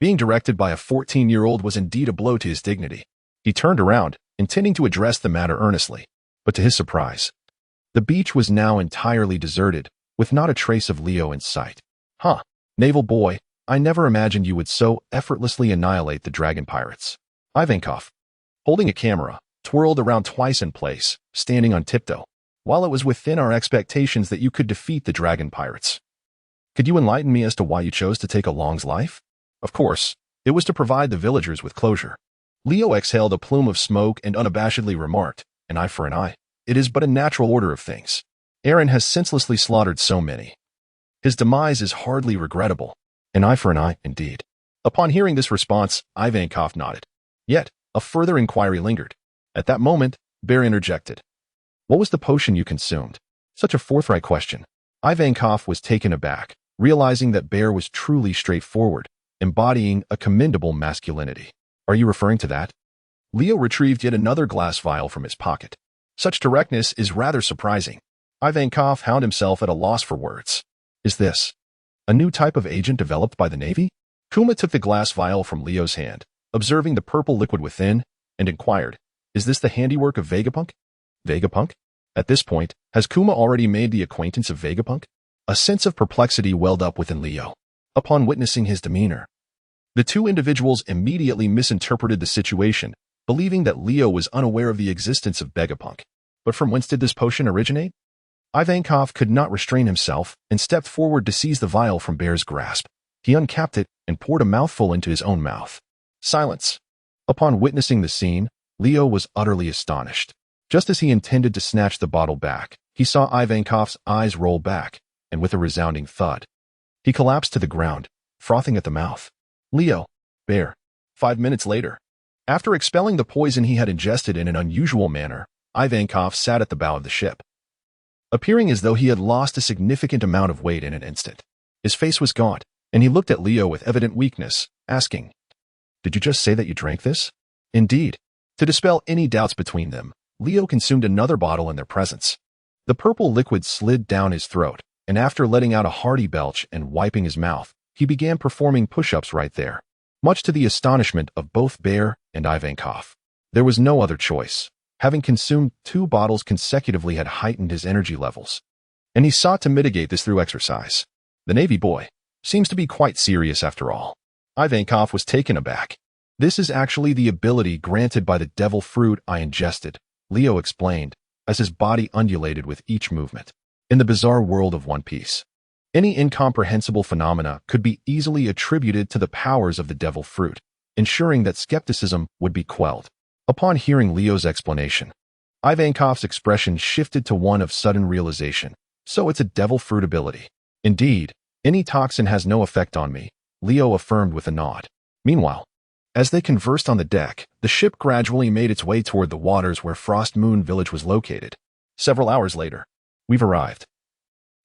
being directed by a 14-year-old was indeed a blow to his dignity." He turned around, intending to address the matter earnestly, but to his surprise, the beach was now entirely deserted, with not a trace of Leo in sight. "Huh, naval boy, I never imagined you would so effortlessly annihilate the dragon pirates." Ivankov, holding a camera, twirled around twice in place, standing on tiptoe. "While it was within our expectations that you could defeat the dragon pirates, could you enlighten me as to why you chose to take Along's life?" "Of course, it was to provide the villagers with closure." Leo exhaled a plume of smoke and unabashedly remarked, "An eye for an eye. It is but a natural order of things. Aaron has senselessly slaughtered so many. His demise is hardly regrettable. An eye for an eye, indeed." Upon hearing this response, Ivankov nodded. Yet, a further inquiry lingered. At that moment, Bear interjected. "What was the potion you consumed?" Such a forthright question. Ivankov was taken aback, realizing that Bear was truly straightforward, embodying a commendable masculinity. "Are you referring to that?" Leo retrieved yet another glass vial from his pocket. Such directness is rather surprising. Ivankov found himself at a loss for words. "Is this a new type of agent developed by the Navy?" Kuma took the glass vial from Leo's hand, observing the purple liquid within, and inquired, "Is this the handiwork of Vegapunk?" "Vegapunk?" At this point, has Kuma already made the acquaintance of Vegapunk? A sense of perplexity welled up within Leo. Upon witnessing his demeanor, the two individuals immediately misinterpreted the situation, believing that Leo was unaware of the existence of Vegapunk. But from whence did this potion originate? Ivankov could not restrain himself and stepped forward to seize the vial from Bear's grasp. He uncapped it and poured a mouthful into his own mouth. Silence. Upon witnessing the scene, Leo was utterly astonished. Just as he intended to snatch the bottle back, he saw Ivankov's eyes roll back, and with a resounding thud, he collapsed to the ground, frothing at the mouth. Leo, Bear. 5 minutes later, after expelling the poison he had ingested in an unusual manner, Ivankov sat at the bow of the ship, appearing as though he had lost a significant amount of weight in an instant. His face was gaunt, and he looked at Leo with evident weakness, asking, "Did you just say that you drank this?" Indeed. To dispel any doubts between them, Leo consumed another bottle in their presence. The purple liquid slid down his throat, and after letting out a hearty belch and wiping his mouth, he began performing push-ups right there, much to the astonishment of both Bear and Ivankov. There was no other choice. Having consumed 2 bottles consecutively had heightened his energy levels, and he sought to mitigate this through exercise. The Navy boy seems to be quite serious after all. Ivankov was taken aback. "This is actually the ability granted by the devil fruit I ingested," Leo explained, as his body undulated with each movement. In the bizarre world of One Piece, any incomprehensible phenomena could be easily attributed to the powers of the devil fruit, ensuring that skepticism would be quelled. Upon hearing Leo's explanation, Ivankov's expression shifted to one of sudden realization. So it's a devil fruit ability. Indeed, any toxin has no effect on me, Leo affirmed with a nod. Meanwhile, as they conversed on the deck, the ship gradually made its way toward the waters where Frost Moon Village was located. Several hours later, we've arrived.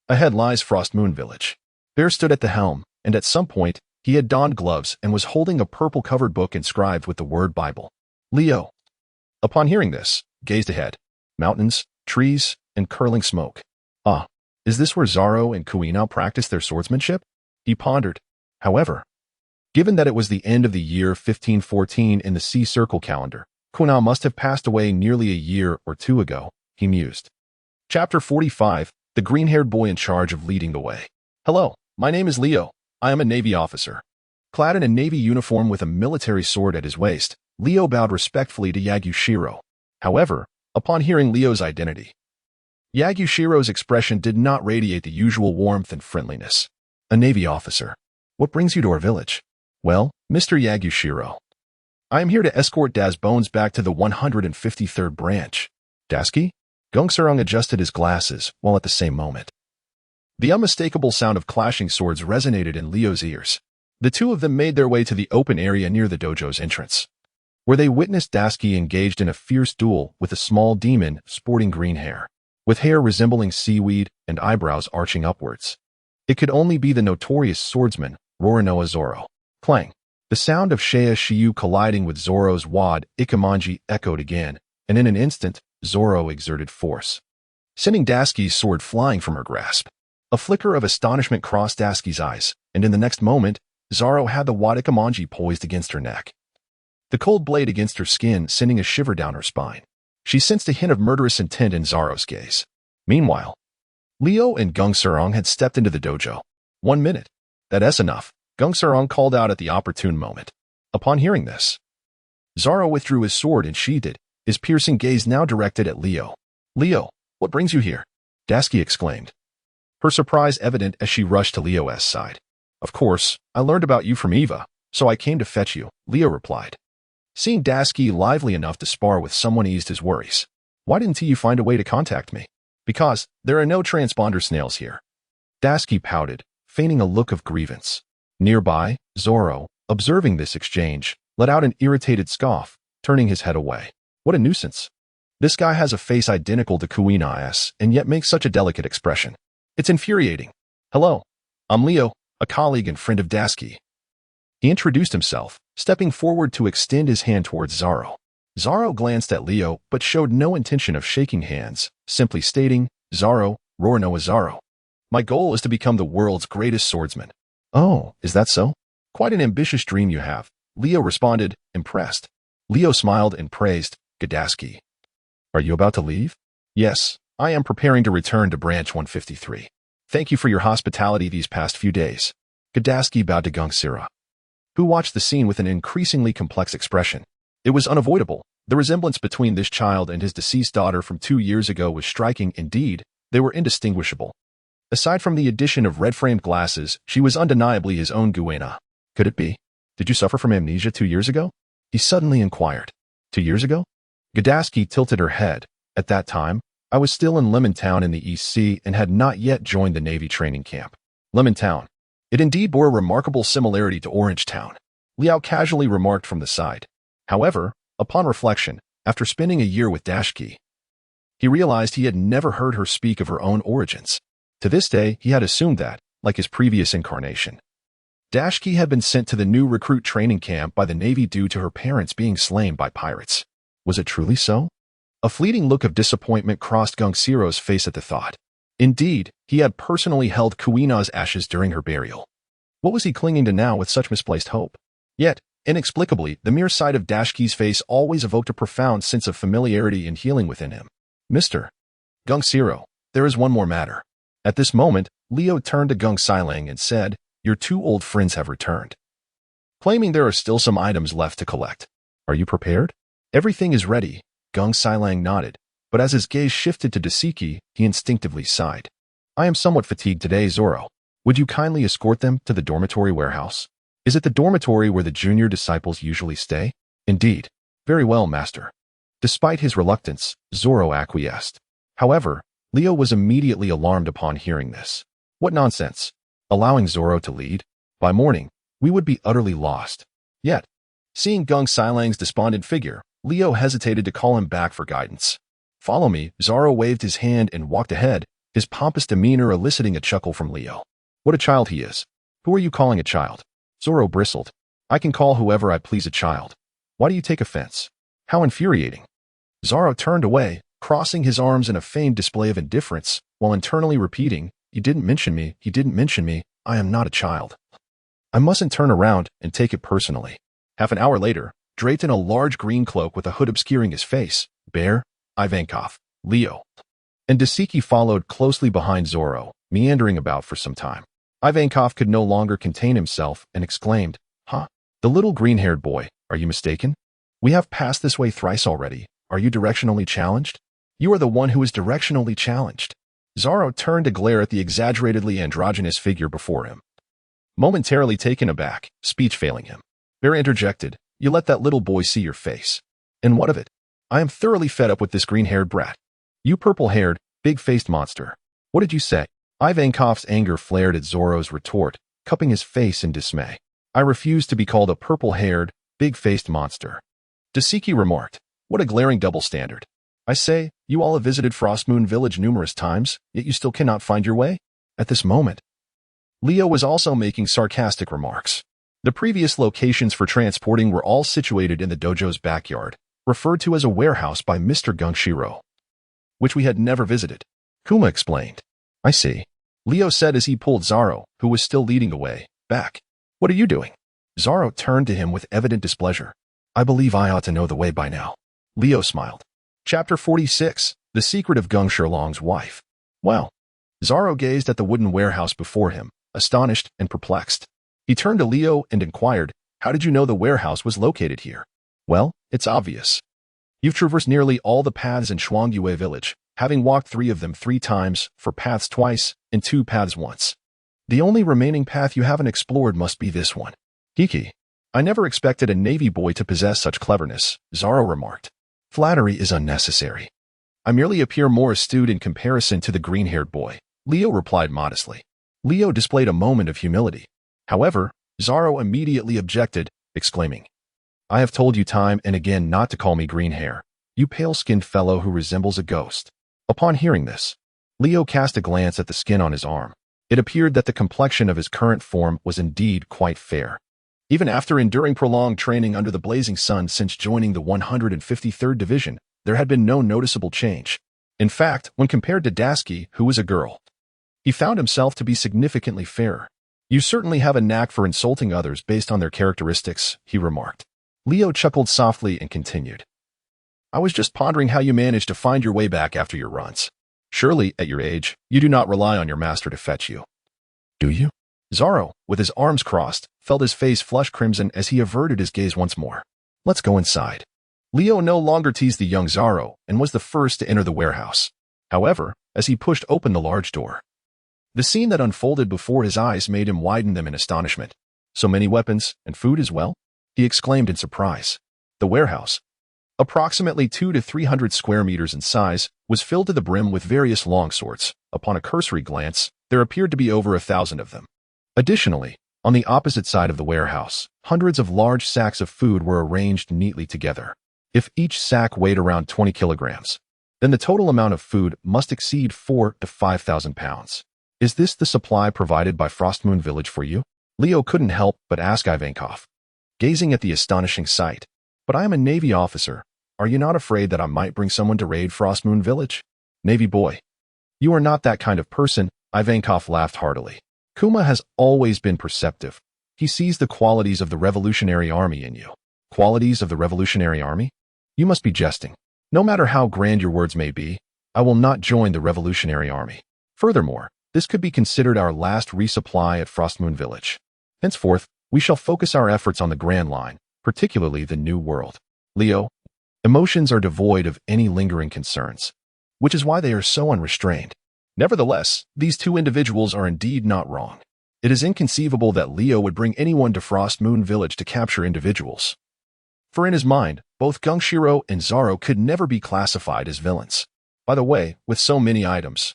Ahead lies Frost Moon Village. Bear stood at the helm, and at some point, he had donned gloves and was holding a purple-covered book inscribed with the word Bible. Leo, upon hearing this, gazed ahead. Mountains, trees, and curling smoke. Ah, is this where Zoro and Kuina practiced their swordsmanship? He pondered. However, given that it was the end of the year 1514 in the Sea Circle calendar, Kuina must have passed away nearly a year or 2 ago, he mused. Chapter 45, The Green-Haired Boy in Charge of Leading the Way. Hello, my name is Leo. I am a Navy officer. Clad in a Navy uniform with a military sword at his waist, Leo bowed respectfully to Yagushiro. However, upon hearing Leo's identity, Yagushiro's expression did not radiate the usual warmth and friendliness. A Navy officer. What brings you to our village? Well, Mr. Yagushiro, I am here to escort Das Bones back to the 153rd branch. Dasky? Gungsurung adjusted his glasses, while at the same moment, the unmistakable sound of clashing swords resonated in Leo's ears. The two of them made their way to the open area near the dojo's entrance, where they witnessed Dasky engaged in a fierce duel with a small demon sporting green hair, with hair resembling seaweed and eyebrows arching upwards. It could only be the notorious swordsman, Roronoa Zoro. Clang. The sound of Shea Shiyu colliding with Zoro's wad Ikamanji echoed again, and in an instant, Zoro exerted force, sending Dasky's sword flying from her grasp. A flicker of astonishment crossed Dasky's eyes, and in the next moment, Zoro had the wad Ikamanji poised against her neck, the cold blade against her skin sending a shiver down her spine. She sensed a hint of murderous intent in Zoro's gaze. Meanwhile, Leo and Gungsurung had stepped into the dojo. 1 minute. That's enough, Gungsurung called out at the opportune moment. Upon hearing this, Zoro withdrew his sword and sheathed it, his piercing gaze now directed at Leo. Leo, what brings you here? Dasky exclaimed, her surprise evident as she rushed to Leo's side. Of course, I learned about you from Eva, so I came to fetch you, Leo replied. Seeing Dasky lively enough to spar with someone eased his worries. Why didn't you find a way to contact me? Because there are no transponder snails here. Dasky pouted, feigning a look of grievance. Nearby, Zoro, observing this exchange, let out an irritated scoff, turning his head away. What a nuisance. This guy has a face identical to Kuina's and yet makes such a delicate expression. It's infuriating. Hello, I'm Leo, a colleague and friend of Dasky. He introduced himself, stepping forward to extend his hand towards Zoro. Zoro glanced at Leo but showed no intention of shaking hands, simply stating, Zoro, Roronoa Zoro. My goal is to become the world's greatest swordsman. Oh, is that so? Quite an ambitious dream you have, Leo responded, impressed. Leo smiled and praised Dasky. Are you about to leave? Yes, I am preparing to return to Branch 153. Thank you for your hospitality these past few days. Dasky bowed to Gungsira, who watched the scene with an increasingly complex expression. It was unavoidable, The resemblance between this child and his deceased daughter from 2 years ago was striking. Indeed, they were indistinguishable. Aside from the addition of red-framed glasses, she was undeniably his own Guena. Could it be? Did you suffer from amnesia 2 years ago? He suddenly inquired. 2 years ago? Gadaski tilted her head. At that time, I was still in Lemontown in the East Sea and had not yet joined the Navy training camp. Lemontown. It indeed bore a remarkable similarity to Orangetown, Leo casually remarked from the side. However, upon reflection, after spending a year with Dashki, he realized he had never heard her speak of her own origins. To this day, he had assumed that, like his previous incarnation, Dashki had been sent to the new recruit training camp by the Navy due to her parents being slain by pirates. Was it truly so? A fleeting look of disappointment crossed Gungsiro's face at the thought. Indeed, he had personally held Kuina's ashes during her burial. What was he clinging to now with such misplaced hope? Yet, inexplicably, the mere sight of Dashki's face always evoked a profound sense of familiarity and healing within him. Mr. Gungsiro, there is one more matter. At this moment, Leo turned to Gung Silang and said, "Your two old friends have returned, claiming there are still some items left to collect. Are you prepared?" "Everything is ready," Gung Silang nodded, but as his gaze shifted to Dasiki, he instinctively sighed. "I am somewhat fatigued today, Zoro. Would you kindly escort them to the dormitory warehouse? Is it the dormitory where the junior disciples usually stay?" "Indeed. Very well, master." Despite his reluctance, Zoro acquiesced. However, Leo was immediately alarmed upon hearing this. What nonsense! Allowing Zoro to lead? By morning, we would be utterly lost. Yet, seeing Gung Silang's despondent figure, Leo hesitated to call him back for guidance. "Follow me." Zoro waved his hand and walked ahead, his pompous demeanor eliciting a chuckle from Leo. What a child he is. "Who are you calling a child?" Zoro bristled. "I can call whoever I please a child. Why do you take offense? How infuriating." Zoro turned away, crossing his arms in a feigned display of indifference, while internally repeating, "He didn't mention me, he didn't mention me, I am not a child. I mustn't turn around and take it personally." Half an hour later, draped in a large green cloak with a hood obscuring his face, Bear, Ivankov, Leo, and Dasiki followed closely behind Zoro, meandering about for some time. Ivankov could no longer contain himself and exclaimed, "Huh? The little green-haired boy, are you mistaken? We have passed this way thrice already. Are you directionally challenged?" "You are the one who is directionally challenged." Zoro turned to glare at the exaggeratedly androgynous figure before him. Momentarily taken aback, speech failing him, Bear interjected, "You let that little boy see your face. And what of it? I am thoroughly fed up with this green-haired brat. You purple-haired, big-faced monster. What did you say?" Ivankov's anger flared at Zoro's retort, cupping his face in dismay. "I refuse to be called a purple-haired, big-faced monster." Dasiki remarked, "What a glaring double standard. I say, you all have visited Frostmoon Village numerous times, yet you still cannot find your way?" At this moment, Leo was also making sarcastic remarks. The previous locations for transporting were all situated in the dojo's backyard, referred to as a warehouse by Mr. Gungshiro, which we had never visited. Kuma explained. "I see," Leo said as he pulled Zoro, who was still leading the way, back. "What are you doing?" Zoro turned to him with evident displeasure. "I believe I ought to know the way by now." Leo smiled. Chapter 46, The Secret of Gung Shirlong's Wife. Well, Zoro gazed at the wooden warehouse before him, astonished and perplexed. He turned to Leo and inquired, "How did you know the warehouse was located here?" "Well, it's obvious. You've traversed nearly all the paths in Shuangyue village, having walked 3 of them 3 times, for paths twice, and 2 paths once. The only remaining path you haven't explored must be this one." "Hiki. I never expected a Navy boy to possess such cleverness," Zoro remarked. "Flattery is unnecessary. I merely appear more astute in comparison to the green-haired boy," Leo replied modestly. Leo displayed a moment of humility. However, Zoro immediately objected, exclaiming, "I have told you time and again not to call me green hair, you pale-skinned fellow who resembles a ghost." Upon hearing this, Leo cast a glance at the skin on his arm. It appeared that the complexion of his current form was indeed quite fair. Even after enduring prolonged training under the blazing sun since joining the 153rd Division, there had been no noticeable change. In fact, when compared to Dasky, who was a girl, he found himself to be significantly fairer. "You certainly have a knack for insulting others based on their characteristics," he remarked. Leo chuckled softly and continued, "I was just pondering how you managed to find your way back after your runs. Surely, at your age, you do not rely on your master to fetch you." "Do you?" Zoro, with his arms crossed, felt his face flush crimson as he averted his gaze once more. "Let's go inside." Leo no longer teased the young Zaro and was the first to enter the warehouse. However, as he pushed open the large door, the scene that unfolded before his eyes made him widen them in astonishment. So many weapons and food as well? He exclaimed in surprise. The warehouse, approximately 200 to 300 square meters in size, was filled to the brim with various longswords. Upon a cursory glance, there appeared to be over 1,000 of them. Additionally, on the opposite side of the warehouse, hundreds of large sacks of food were arranged neatly together. If each sack weighed around 20 kilograms, then the total amount of food must exceed 4,000 to 5,000 pounds. Is this the supply provided by Frostmoon Village for you? Leo couldn't help but ask Ivankov, gazing at the astonishing sight. But I am a Navy officer. Are you not afraid that I might bring someone to raid Frostmoon Village? Navy boy, you are not that kind of person. Ivankov laughed heartily. Kuma has always been perceptive. He sees the qualities of the Revolutionary Army in you. Qualities of the Revolutionary Army? You must be jesting. No matter how grand your words may be, I will not join the Revolutionary Army. Furthermore, this could be considered our last resupply at Frostmoon Village. Henceforth, we shall focus our efforts on the Grand Line, particularly the New World. Leo, emotions are devoid of any lingering concerns, which is why they are so unrestrained. Nevertheless, these two individuals are indeed not wrong. It is inconceivable that Leo would bring anyone to Frostmoon Village to capture individuals. For in his mind, both Gungshiro and Zaro could never be classified as villains. By the way, with so many items,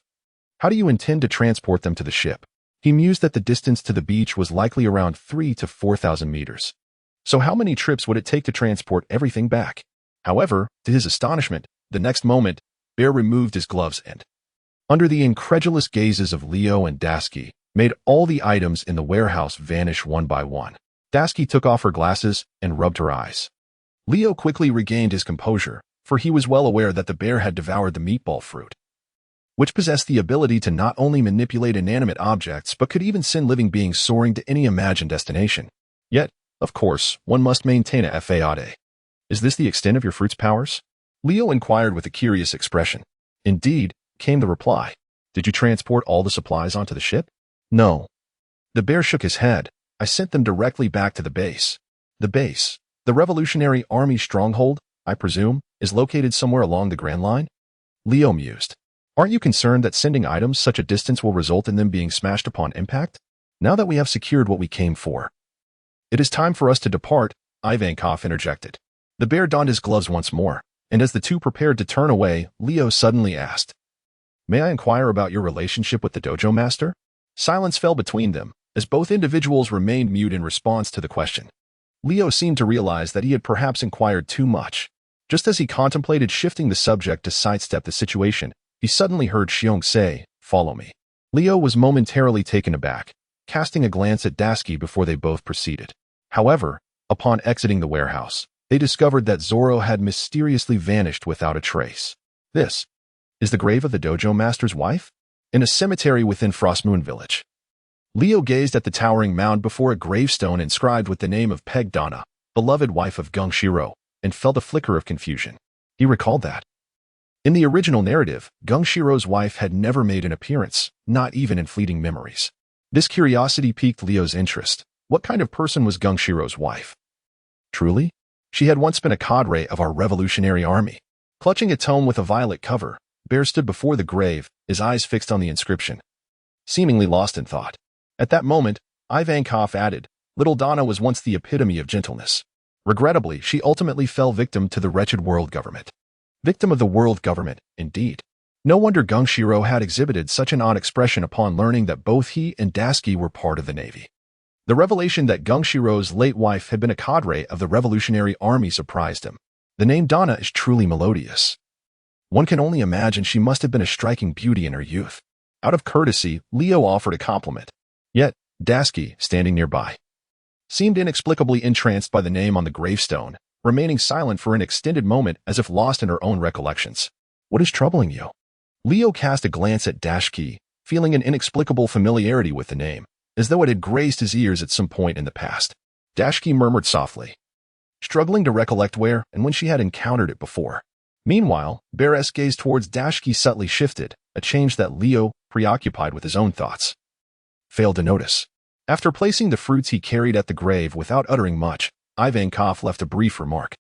how do you intend to transport them to the ship? He mused that the distance to the beach was likely around 3,000 to 4,000 meters. So how many trips would it take to transport everything back? However, to his astonishment, the next moment, Bear removed his gloves and, under the incredulous gazes of Leo and Dasky, made all the items in the warehouse vanish one by one. Dasky took off her glasses and rubbed her eyes. Leo quickly regained his composure, for he was well aware that the bear had devoured the meatball fruit, which possessed the ability to not only manipulate inanimate objects but could even send living beings soaring to any imagined destination. Yet, of course, one must maintain a fade. Is this the extent of your fruit's powers? Leo inquired with a curious expression. Indeed, came the reply. Did you transport all the supplies onto the ship? No. The bear shook his head. I sent them directly back to the base. The base, the Revolutionary Army stronghold, I presume, is located somewhere along the Grand Line? Leo mused. Aren't you concerned that sending items such a distance will result in them being smashed upon impact? Now that we have secured what we came for, it is time for us to depart, Ivankov interjected. The bear donned his gloves once more, and as the two prepared to turn away, Leo suddenly asked, May I inquire about your relationship with the dojo master? Silence fell between them, as both individuals remained mute in response to the question. Leo seemed to realize that he had perhaps inquired too much. Just as he contemplated shifting the subject to sidestep the situation, he suddenly heard Xiong say, Follow me. Leo was momentarily taken aback, casting a glance at Dasky before they both proceeded. However, upon exiting the warehouse, they discovered that Zoro had mysteriously vanished without a trace. This is the grave of the dojo master's wife? In a cemetery within Frostmoon Village. Leo gazed at the towering mound before a gravestone inscribed with the name of Peg Donna, beloved wife of Gungshiro, and felt a flicker of confusion. He recalled that in the original narrative, Gungshiro's wife had never made an appearance, not even in fleeting memories. This curiosity piqued Leo's interest. What kind of person was Gungshiro's wife? Truly? She had once been a cadre of our Revolutionary Army. Clutching a tome with a violet cover, Bear stood before the grave, his eyes fixed on the inscription, seemingly lost in thought. At that moment, Ivankov added, Little Donna was once the epitome of gentleness. Regrettably, she ultimately fell victim to the wretched world government. Victim of the world government, indeed. No wonder Gungshiro had exhibited such an odd expression upon learning that both he and Dasky were part of the Navy. The revelation that Gungshiro's late wife had been a cadre of the Revolutionary Army surprised him. The name Donna is truly melodious. One can only imagine she must have been a striking beauty in her youth. Out of courtesy, Leo offered a compliment. Yet, Dasky, standing nearby, seemed inexplicably entranced by the name on the gravestone, remaining silent for an extended moment as if lost in her own recollections. What is troubling you? Leo cast a glance at Dasky, feeling an inexplicable familiarity with the name, as though it had grazed his ears at some point in the past. Dasky murmured softly, struggling to recollect where and when she had encountered it before. Meanwhile, Bear's gaze towards Dasky subtly shifted, a change that Leo, preoccupied with his own thoughts, failed to notice. After placing the fruits he carried at the grave without uttering much, Ivankov left a brief remark.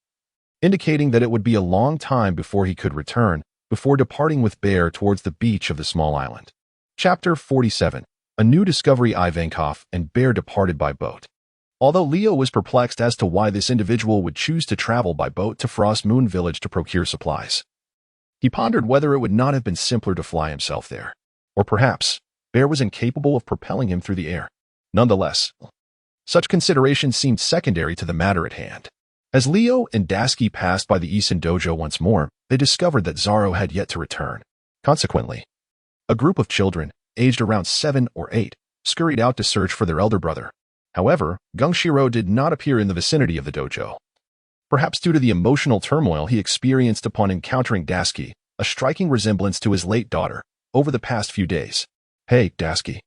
indicating that it would be a long time before he could return, before departing with Bear towards the beach of the small island. Chapter 47. A new discovery. Ivankov and Bear departed by boat. Although Leo was perplexed as to why this individual would choose to travel by boat to Frost Moon Village to procure supplies, he pondered whether it would not have been simpler to fly himself there. Or perhaps, Bear was incapable of propelling him through the air. Nonetheless, such considerations seemed secondary to the matter at hand. As Leo and Dasky passed by the Isin dojo once more, they discovered that Zaro had yet to return. Consequently, a group of children, aged around 7 or 8, scurried out to search for their elder brother. However, Gungshiro did not appear in the vicinity of the dojo. Perhaps due to the emotional turmoil he experienced upon encountering Dasky, a striking resemblance to his late daughter, over the past few days. Hey, Dasky.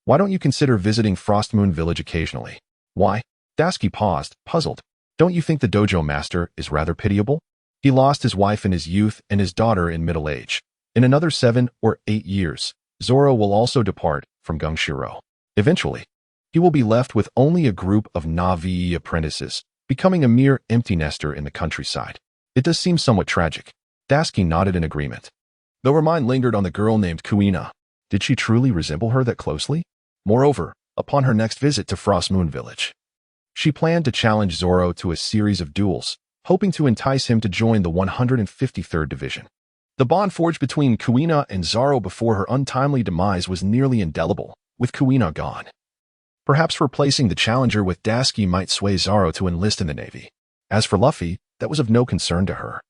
Why don't you consider visiting Frost Moon Village occasionally? Why? Dasky paused, puzzled. Don't you think the dojo master is rather pitiable? He lost his wife in his youth and his daughter in middle age. In another 7 or 8 years, Zoro will also depart from Gungshiro. Eventually, he will be left with only a group of Navi apprentices, becoming a mere empty nester in the countryside. It does seem somewhat tragic. Dasky nodded in agreement. Though her mind lingered on the girl named Kuina. Did she truly resemble her that closely? Moreover, upon her next visit to Frost Moon Village, she planned to challenge Zoro to a series of duels, hoping to entice him to join the 153rd Division. The bond forged between Kuina and Zoro before her untimely demise was nearly indelible, with Kuina gone. Perhaps replacing the challenger with Dasky might sway Zoro to enlist in the Navy. As for Luffy, that was of no concern to her.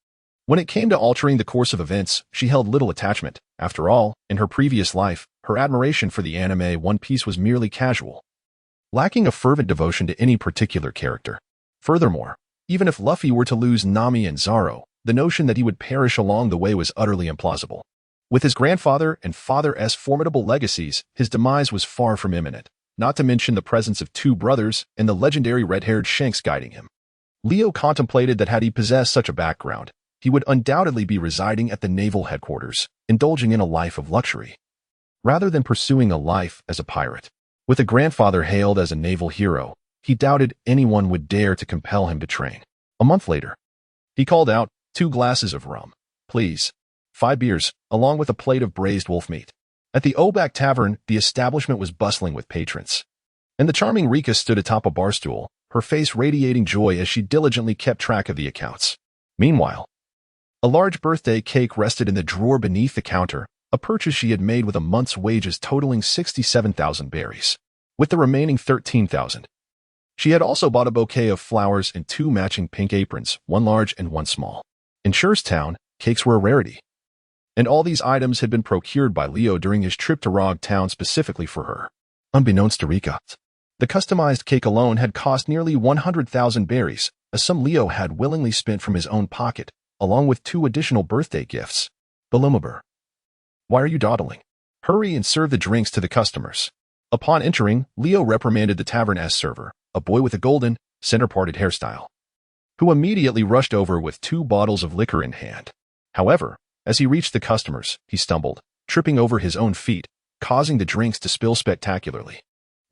When it came to altering the course of events, she held little attachment. After all, in her previous life, her admiration for the anime One Piece was merely casual, lacking a fervent devotion to any particular character. Furthermore, even if Luffy were to lose Nami and Zoro, the notion that he would perish along the way was utterly implausible. With his grandfather and father's formidable legacies, his demise was far from imminent, not to mention the presence of 2 brothers and the legendary red-haired Shanks guiding him. Leo contemplated that had he possessed such a background, he would undoubtedly be residing at the naval headquarters, indulging in a life of luxury, rather than pursuing a life as a pirate. With a grandfather hailed as a naval hero, he doubted anyone would dare to compel him to train. A month later, he called out, 2 glasses of rum, please, 5 beers, along with a plate of braised wolf meat. At the Obak Tavern, the establishment was bustling with patrons, and the charming Rika stood atop a bar stool, her face radiating joy as she diligently kept track of the accounts. Meanwhile, a large birthday cake rested in the drawer beneath the counter, a purchase she had made with a month's wages totaling 67,000 berries. With the remaining 13,000, she had also bought a bouquet of flowers and 2 matching pink aprons, 1 large and 1 small. In Town, cakes were a rarity, and all these items had been procured by Leo during his trip to Rog Town specifically for her. Unbeknownst to Rika, the customized cake alone had cost nearly 100,000 berries, a sum Leo had willingly spent from his own pocket, along with 2 additional birthday gifts. Balumabur. Why are you dawdling? Hurry and serve the drinks to the customers. Upon entering, Leo reprimanded the tavern's server, a boy with a golden, center-parted hairstyle, who immediately rushed over with 2 bottles of liquor in hand. However, as he reached the customers, he stumbled, tripping over his own feet, causing the drinks to spill spectacularly.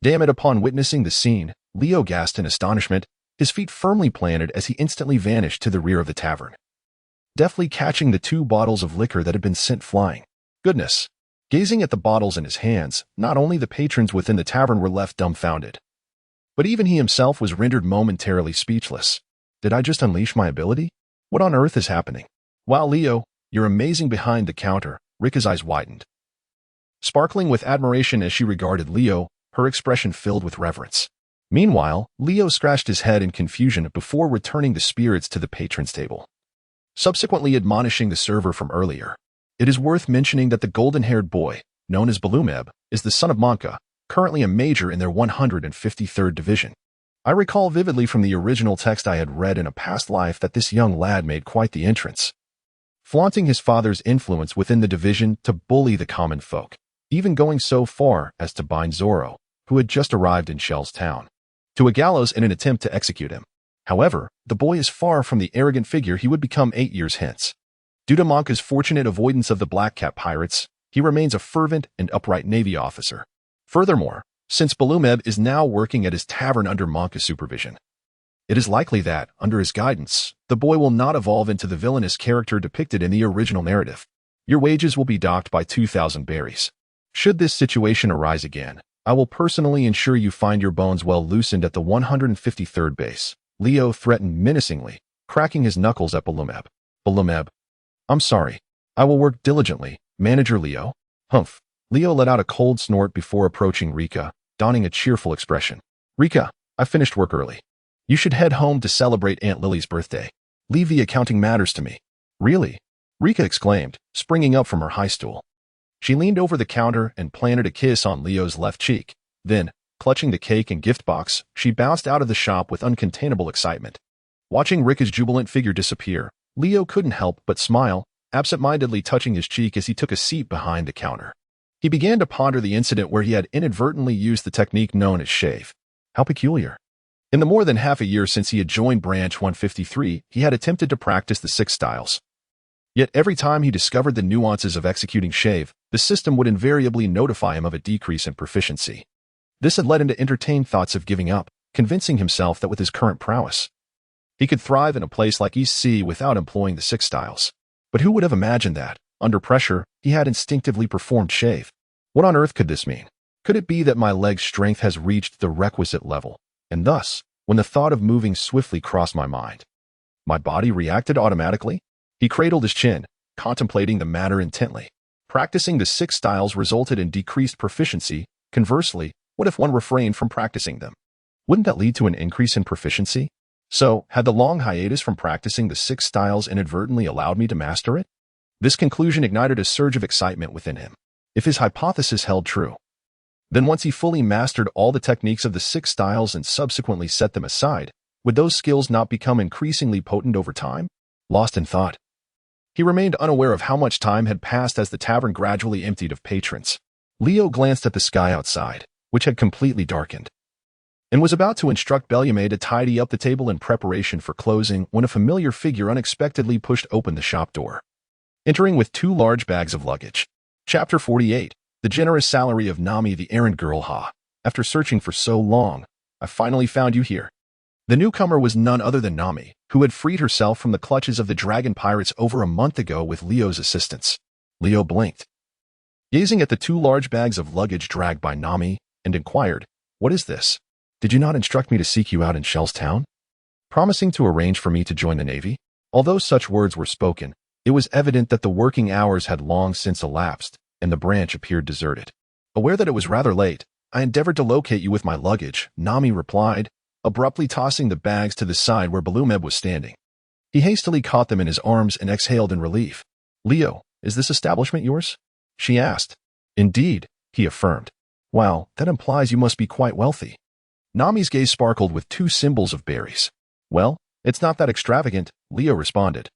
Damn it! Upon witnessing the scene, Leo gasped in astonishment, his feet firmly planted as he instantly vanished to the rear of the tavern, deftly catching the 2 bottles of liquor that had been sent flying. Goodness! Gazing at the bottles in his hands, not only the patrons within the tavern were left dumbfounded, but even he himself was rendered momentarily speechless. Did I just unleash my ability? What on earth is happening? Wow, Leo, you're amazing behind the counter. Rika's eyes widened, sparkling with admiration as she regarded Leo, her expression filled with reverence. Meanwhile, Leo scratched his head in confusion before returning the spirits to the patron's table, subsequently admonishing the server from earlier. It is worth mentioning that the golden-haired boy, known as Balumeb, is the son of Monka, currently a major in their 153rd Division. I recall vividly from the original text I had read in a past life that this young lad made quite the entrance, flaunting his father's influence within the division to bully the common folk, even going so far as to bind Zoro, who had just arrived in Shell's town, to a gallows in an attempt to execute him. However, the boy is far from the arrogant figure he would become 8 years hence. Due to Monka's fortunate avoidance of the Black Cap pirates, he remains a fervent and upright Navy officer. Furthermore, since Balumeb is now working at his tavern under Monka's supervision, It is likely that, under his guidance, the boy will not evolve into the villainous character depicted in the original narrative. Your wages will be docked by 2,000 berries. Should this situation arise again, I will personally ensure you find your bones well loosened at the 153rd base. Leo threatened menacingly, cracking his knuckles at Balumeb. Balumeb. I'm sorry. I will work diligently, Manager Leo. Humph. Leo let out a cold snort before approaching Rika, donning a cheerful expression. Rika, I finished work early. You should head home to celebrate Aunt Lily's birthday. Leave the accounting matters to me. Really? Rika exclaimed, springing up from her high stool. She leaned over the counter and planted a kiss on Leo's left cheek. Then, clutching the cake and gift box, she bounced out of the shop with uncontainable excitement. Watching Rika's jubilant figure disappear, Leo couldn't help but smile, absent-mindedly touching his cheek as he took a seat behind the counter. He began to ponder the incident where he had inadvertently used the technique known as shave. How peculiar. In the more than half a year since he had joined Branch 153, he had attempted to practice the 6 styles. Yet every time he discovered the nuances of executing shave, the system would invariably notify him of a decrease in proficiency. This had led him to entertain thoughts of giving up, convincing himself that with his current prowess, he could thrive in a place like East Sea without employing the 6 styles. But who would have imagined that, under pressure, he had instinctively performed shave? What on earth could this mean? Could it be that my leg's strength has reached the requisite level, and thus, when the thought of moving swiftly crossed my mind, my body reacted automatically? He cradled his chin, contemplating the matter intently. Practicing the 6 styles resulted in decreased proficiency. Conversely, what if one refrained from practicing them? Wouldn't that lead to an increase in proficiency? So, had the long hiatus from practicing the 6 styles inadvertently allowed me to master it? This conclusion ignited a surge of excitement within him. If his hypothesis held true, then once he fully mastered all the techniques of the 6 styles and subsequently set them aside, would those skills not become increasingly potent over time? Lost in thought, he remained unaware of how much time had passed as the tavern gradually emptied of patrons. Leo glanced at the sky outside, which had completely darkened, and was about to instruct Bellume to tidy up the table in preparation for closing when a familiar figure unexpectedly pushed open the shop door, entering with 2 large bags of luggage. Chapter 48. The generous salary of Nami the errand girl. Ha! After searching for so long, I finally found you here. The newcomer was none other than Nami, who had freed herself from the clutches of the dragon pirates over a month ago with Leo's assistance. Leo blinked, gazing at the 2 large bags of luggage dragged by Nami, and inquired, "What is this? Did you not instruct me to seek you out in Shell's town? Promising to arrange for me to join the Navy?" Although such words were spoken, it was evident that the working hours had long since elapsed, and the branch appeared deserted. Aware that it was rather late, I endeavored to locate you with my luggage, Nami replied, abruptly tossing the bags to the side where Balumeb was standing. He hastily caught them in his arms and exhaled in relief. "Leo, is this establishment yours?" she asked. "Indeed," he affirmed. "Wow, that implies you must be quite wealthy." Nami's gaze sparkled with 2 symbols of berries. "Well, it's not that extravagant," Leo responded,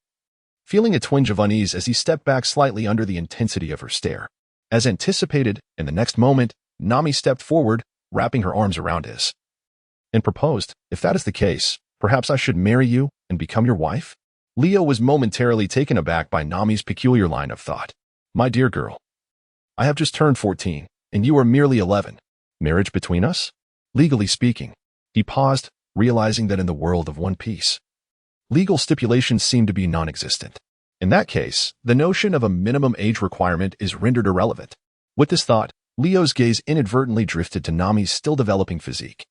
feeling a twinge of unease as he stepped back slightly under the intensity of her stare. As anticipated, in the next moment, Nami stepped forward, wrapping her arms around his, and proposed, "If that is the case, perhaps I should marry you and become your wife?" Leo was momentarily taken aback by Nami's peculiar line of thought. "My dear girl, I have just turned 14, and you are merely 11. Marriage between us? Legally speaking." He paused, realizing that in the world of One Piece, legal stipulations seem to be non-existent. In that case, the notion of a minimum age requirement is rendered irrelevant. With this thought, Leo's gaze inadvertently drifted to Nami's still-developing physique.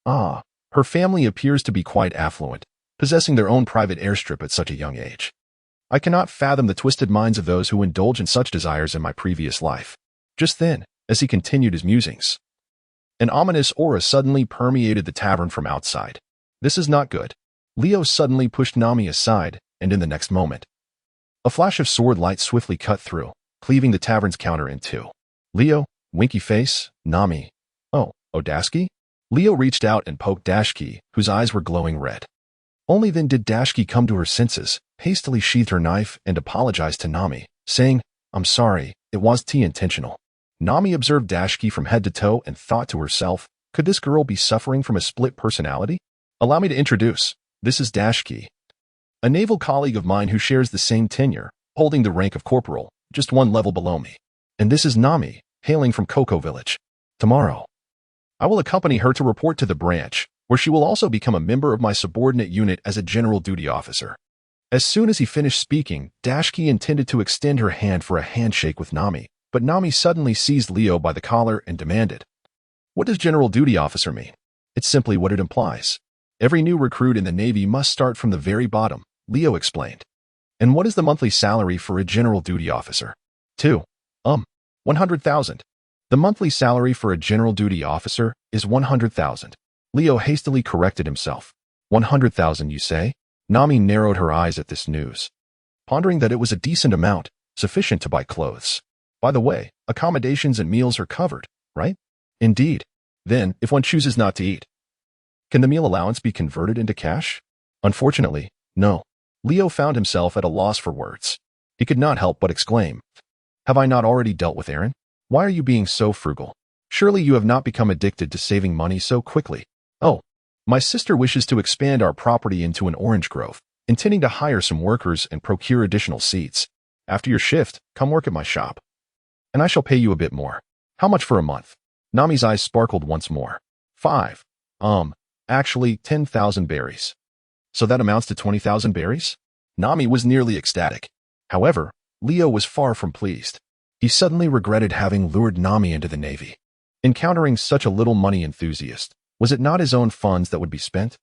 Ah, her family appears to be quite affluent, possessing their own private airstrip at such a young age. I cannot fathom the twisted minds of those who indulge in such desires in my previous life. Just then, as he continued his musings, an ominous aura suddenly permeated the tavern from outside. This is not good. Leo suddenly pushed Nami aside, and in the next moment, a flash of sword light swiftly cut through, cleaving the tavern's counter in 2. "Leo, winky face, Nami. Oh, Dashki?" Leo reached out and poked Dashki, whose eyes were glowing red. Only then did Dashki come to her senses, hastily sheathed her knife, and apologized to Nami, saying, "I'm sorry, it was intentional." Nami observed Dashki from head to toe and thought to herself, could this girl be suffering from a split personality? "Allow me to introduce. This is Dashki, a naval colleague of mine who shares the same tenure, holding the rank of corporal, just 1 level below me. And this is Nami, hailing from Cocoa Village. Tomorrow, I will accompany her to report to the branch, where she will also become a member of my subordinate unit as a general duty officer. As soon as he finished speaking, Dashki intended to extend her hand for a handshake with Nami, but Nami suddenly seized Leo by the collar and demanded, "What does general duty officer mean?" "It's simply what it implies. Every new recruit in the Navy must start from the very bottom," Leo explained. "And what is the monthly salary for a general duty officer?" 2. 100,000. The monthly salary for a general duty officer is 100,000. Leo hastily corrected himself. 100,000, you say? Nami narrowed her eyes at this news, pondering that it was a decent amount, sufficient to buy clothes. By the way, accommodations and meals are covered, right? Indeed. Then, if one chooses not to eat, can the meal allowance be converted into cash? Unfortunately, no. Leo found himself at a loss for words. He could not help but exclaim, "Have I not already dealt with Aaron? Why are you being so frugal? Surely you have not become addicted to saving money so quickly." "Oh, my sister wishes to expand our property into an orange grove, intending to hire some workers and procure additional seeds. After your shift, come work at my shop, and I shall pay you a bit more." "How much for a month?" Nami's eyes sparkled once more. 5. Actually, 10,000 berries. So that amounts to 20,000 berries? Nami was nearly ecstatic. However, Leo was far from pleased. He suddenly regretted having lured Nami into the Navy. Encountering such a little money enthusiast, was it not his own funds that would be spent?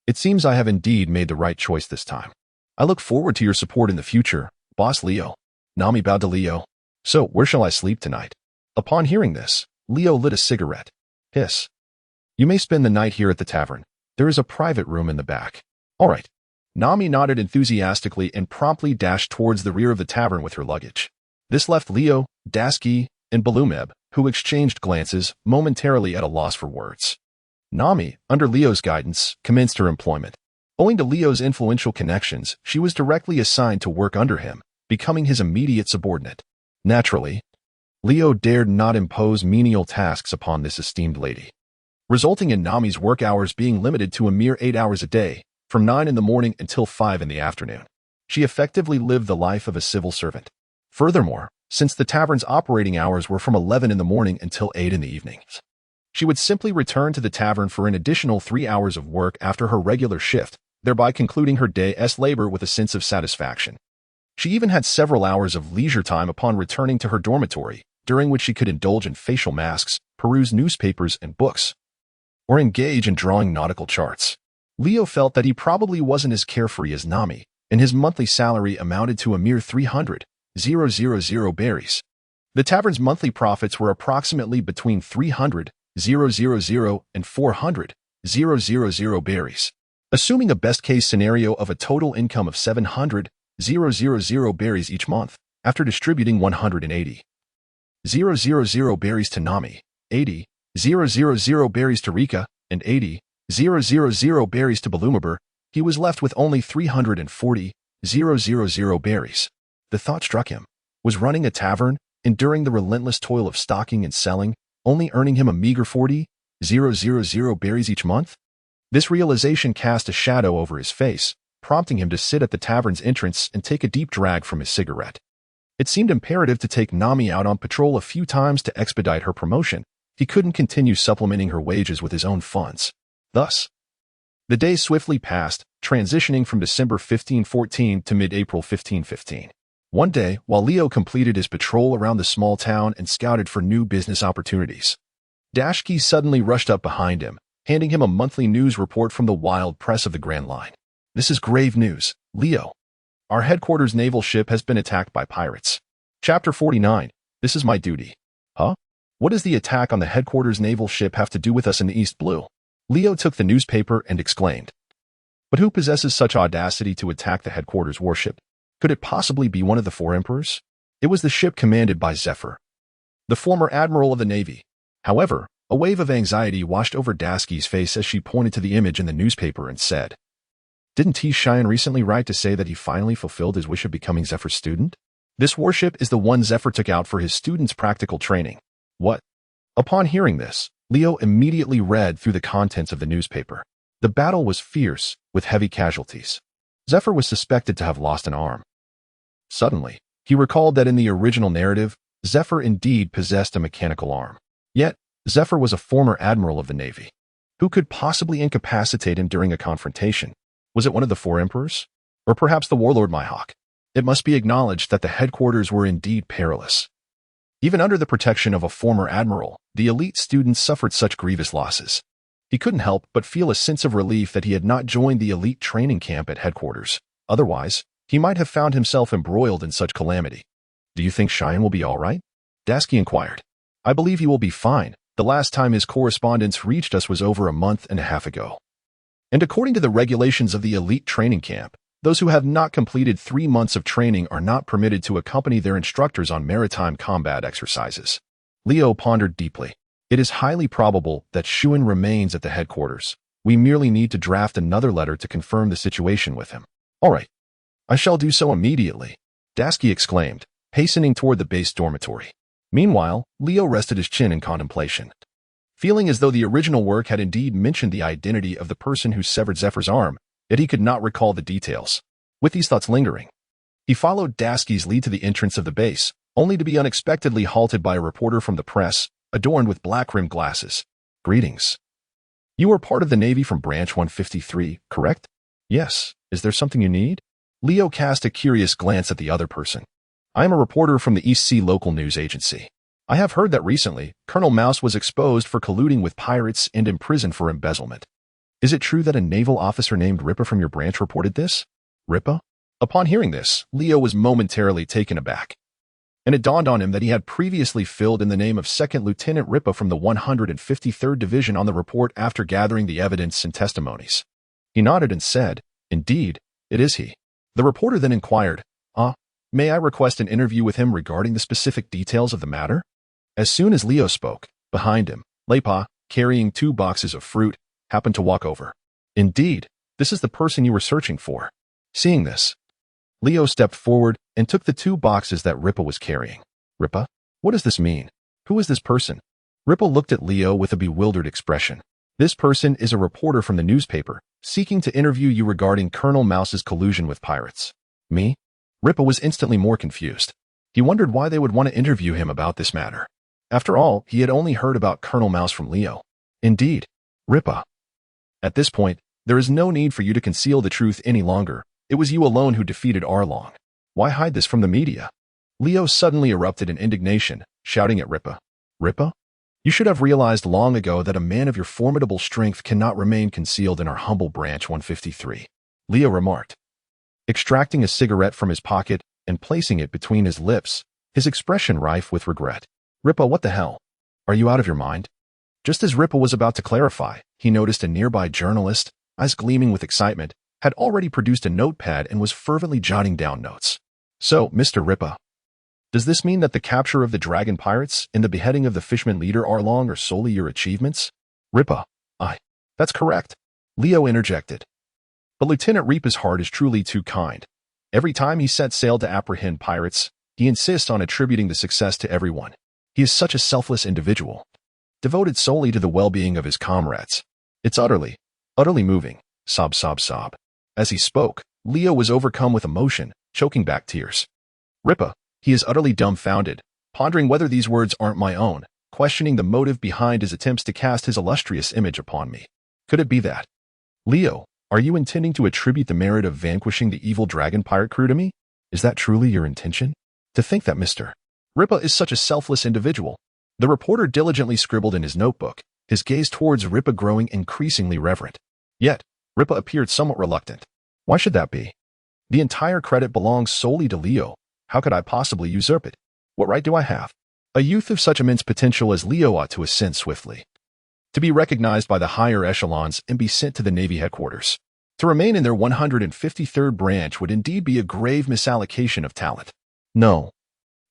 It seems I have indeed made the right choice this time. I look forward to your support in the future, Boss Leo. Nami bowed to Leo. "So, where shall I sleep tonight?" Upon hearing this, Leo lit a cigarette. "Hiss. You may spend the night here at the tavern. There is a private room in the back." "All right." Nami nodded enthusiastically and promptly dashed towards the rear of the tavern with her luggage. This left Leo, Dashki, and Balumeb, who exchanged glances, momentarily at a loss for words. Nami, under Leo's guidance, commenced her employment. Owing to Leo's influential connections, she was directly assigned to work under him, becoming his immediate subordinate. Naturally, Leo dared not impose menial tasks upon this esteemed lady, resulting in Nami's work hours being limited to a mere 8 hours a day, from 9 in the morning until 5 in the afternoon. She effectively lived the life of a civil servant. Furthermore, since the tavern's operating hours were from 11 in the morning until 8 in the evening, she would simply return to the tavern for an additional 3 hours of work after her regular shift, thereby concluding her day's labor with a sense of satisfaction. She even had several hours of leisure time upon returning to her dormitory, during which she could indulge in facial masks, peruse newspapers and books, or engage in drawing nautical charts. Leo felt that he probably wasn't as carefree as Nami, and his monthly salary amounted to a mere 300,000 berries. The tavern's monthly profits were approximately between 300,000 and 400,000 berries. Assuming a best-case scenario of a total income of 700,000 berries each month, after distributing 180,000 berries to Nami, 80,000 berries to Rika, and 80,000 berries to Balumber, he was left with only 340,000 berries. The thought struck him. Was running a tavern, enduring the relentless toil of stocking and selling, only earning him a meager 40,000 berries each month? This realization cast a shadow over his face, prompting him to sit at the tavern's entrance and take a deep drag from his cigarette. It seemed imperative to take Nami out on patrol a few times to expedite her promotion. He couldn't continue supplementing her wages with his own funds. Thus, the days swiftly passed, transitioning from December 1514 to mid-April 1515. One day, while Leo completed his patrol around the small town and scouted for new business opportunities, Dashki suddenly rushed up behind him, handing him a monthly news report from the wild press of the Grand Line. "This is grave news, Leo. Our headquarters naval ship has been attacked by pirates." Chapter 49. This is my duty. Huh? What does the attack on the headquarters naval ship have to do with us in the East Blue? Leo took the newspaper and exclaimed, "But who possesses such audacity to attack the headquarters warship? Could it possibly be one of the 4 emperors?" It was the ship commanded by Zephyr, the former Admiral of the Navy. However, a wave of anxiety washed over Dashki's face as she pointed to the image in the newspaper and said, "Didn't T. Cheyenne recently write to say that he finally fulfilled his wish of becoming Zephyr's student? This warship is the one Zephyr took out for his students' practical training." What? Upon hearing this, Leo immediately read through the contents of the newspaper. The battle was fierce, with heavy casualties. Zephyr was suspected to have lost an arm. Suddenly, he recalled that in the original narrative, Zephyr indeed possessed a mechanical arm. Yet, Zephyr was a former admiral of the Navy. Who could possibly incapacitate him during a confrontation? Was it one of the four emperors? Or perhaps the warlord Mihawk? It must be acknowledged that the headquarters were indeed perilous. Even under the protection of a former admiral, the elite students suffered such grievous losses. He couldn't help but feel a sense of relief that he had not joined the elite training camp at headquarters. Otherwise, he might have found himself embroiled in such calamity. "Do you think Cheyenne will be all right?" Dasky inquired. "I believe he will be fine. The last time his correspondence reached us was over a month and a half ago. And according to the regulations of the elite training camp, those who have not completed 3 months of training are not permitted to accompany their instructors on maritime combat exercises." Leo pondered deeply. "It is highly probable that Shuan remains at the headquarters. We merely need to draft another letter to confirm the situation with him." "All right. I shall do so immediately," Dasky exclaimed, hastening toward the base dormitory. Meanwhile, Leo rested his chin in contemplation, feeling as though the original work had indeed mentioned the identity of the person who severed Zephyr's arm, yet he could not recall the details. With these thoughts lingering, he followed Dasky's lead to the entrance of the base, only to be unexpectedly halted by a reporter from the press, adorned with black-rimmed glasses. "Greetings. You are part of the Navy from Branch 153, correct?" "Yes. Is there something you need?" Leo cast a curious glance at the other person. "I am a reporter from the East Sea local news agency. I have heard that recently, Colonel Mouse was exposed for colluding with pirates and imprisoned for embezzlement. Is it true that a naval officer named Ripa from your branch reported this?" "Ripa?" Upon hearing this, Leo was momentarily taken aback, and it dawned on him that he had previously filled in the name of Second Lieutenant Ripa from the 153rd Division on the report after gathering the evidence and testimonies. He nodded and said, "Indeed, it is he." The reporter then inquired, "May I request an interview with him regarding the specific details of the matter?" As soon as Leo spoke, behind him, Lepa, carrying 2 boxes of fruit, happened to walk over. "Indeed, this is the person you were searching for." Seeing this, Leo stepped forward and took the 2 boxes that Ripa was carrying. "Ripa? What does this mean? Who is this person?" Ripa looked at Leo with a bewildered expression. "This person is a reporter from the newspaper, seeking to interview you regarding Colonel Mouse's collusion with pirates." "Me?" Ripa was instantly more confused. He wondered why they would want to interview him about this matter. After all, he had only heard about Colonel Mouse from Leo. "Indeed, Ripa. At this point, there is no need for you to conceal the truth any longer. It was you alone who defeated Arlong. Why hide this from the media?" Leo suddenly erupted in indignation, shouting at Ripa. "Ripa? You should have realized long ago that a man of your formidable strength cannot remain concealed in our humble branch 153. Leo remarked, extracting a cigarette from his pocket and placing it between his lips, his expression rife with regret. "Ripa, what the hell? Are you out of your mind?" Just as Ripa was about to clarify, he noticed a nearby journalist, eyes gleaming with excitement, had already produced a notepad and was fervently jotting down notes. "So, Mr. Ripa, does this mean that the capture of the dragon pirates and the beheading of the fisherman leader Arlong are solely your achievements?" "Ripa, that's correct," Leo interjected. "But Lieutenant Ripa's heart is truly too kind. Every time he sets sail to apprehend pirates, he insists on attributing the success to everyone. He is such a selfless individual, devoted solely to the well-being of his comrades. It's utterly moving." Sob, sob, sob. As he spoke, Leo was overcome with emotion, choking back tears. "Ripa, he is utterly dumbfounded, pondering whether these words aren't my own, questioning the motive behind his attempts to cast his illustrious image upon me. Could it be that? Leo, are you intending to attribute the merit of vanquishing the evil dragon pirate crew to me? Is that truly your intention? To think that Mr. Ripa is such a selfless individual." The reporter diligently scribbled in his notebook, his gaze towards Ripa growing increasingly reverent. Yet, Ripa appeared somewhat reluctant. "Why should that be? The entire credit belongs solely to Leo. How could I possibly usurp it? What right do I have? A youth of such immense potential as Leo ought to ascend swiftly, to be recognized by the higher echelons and be sent to the Navy headquarters. To remain in their 153rd branch would indeed be a grave misallocation of talent. No,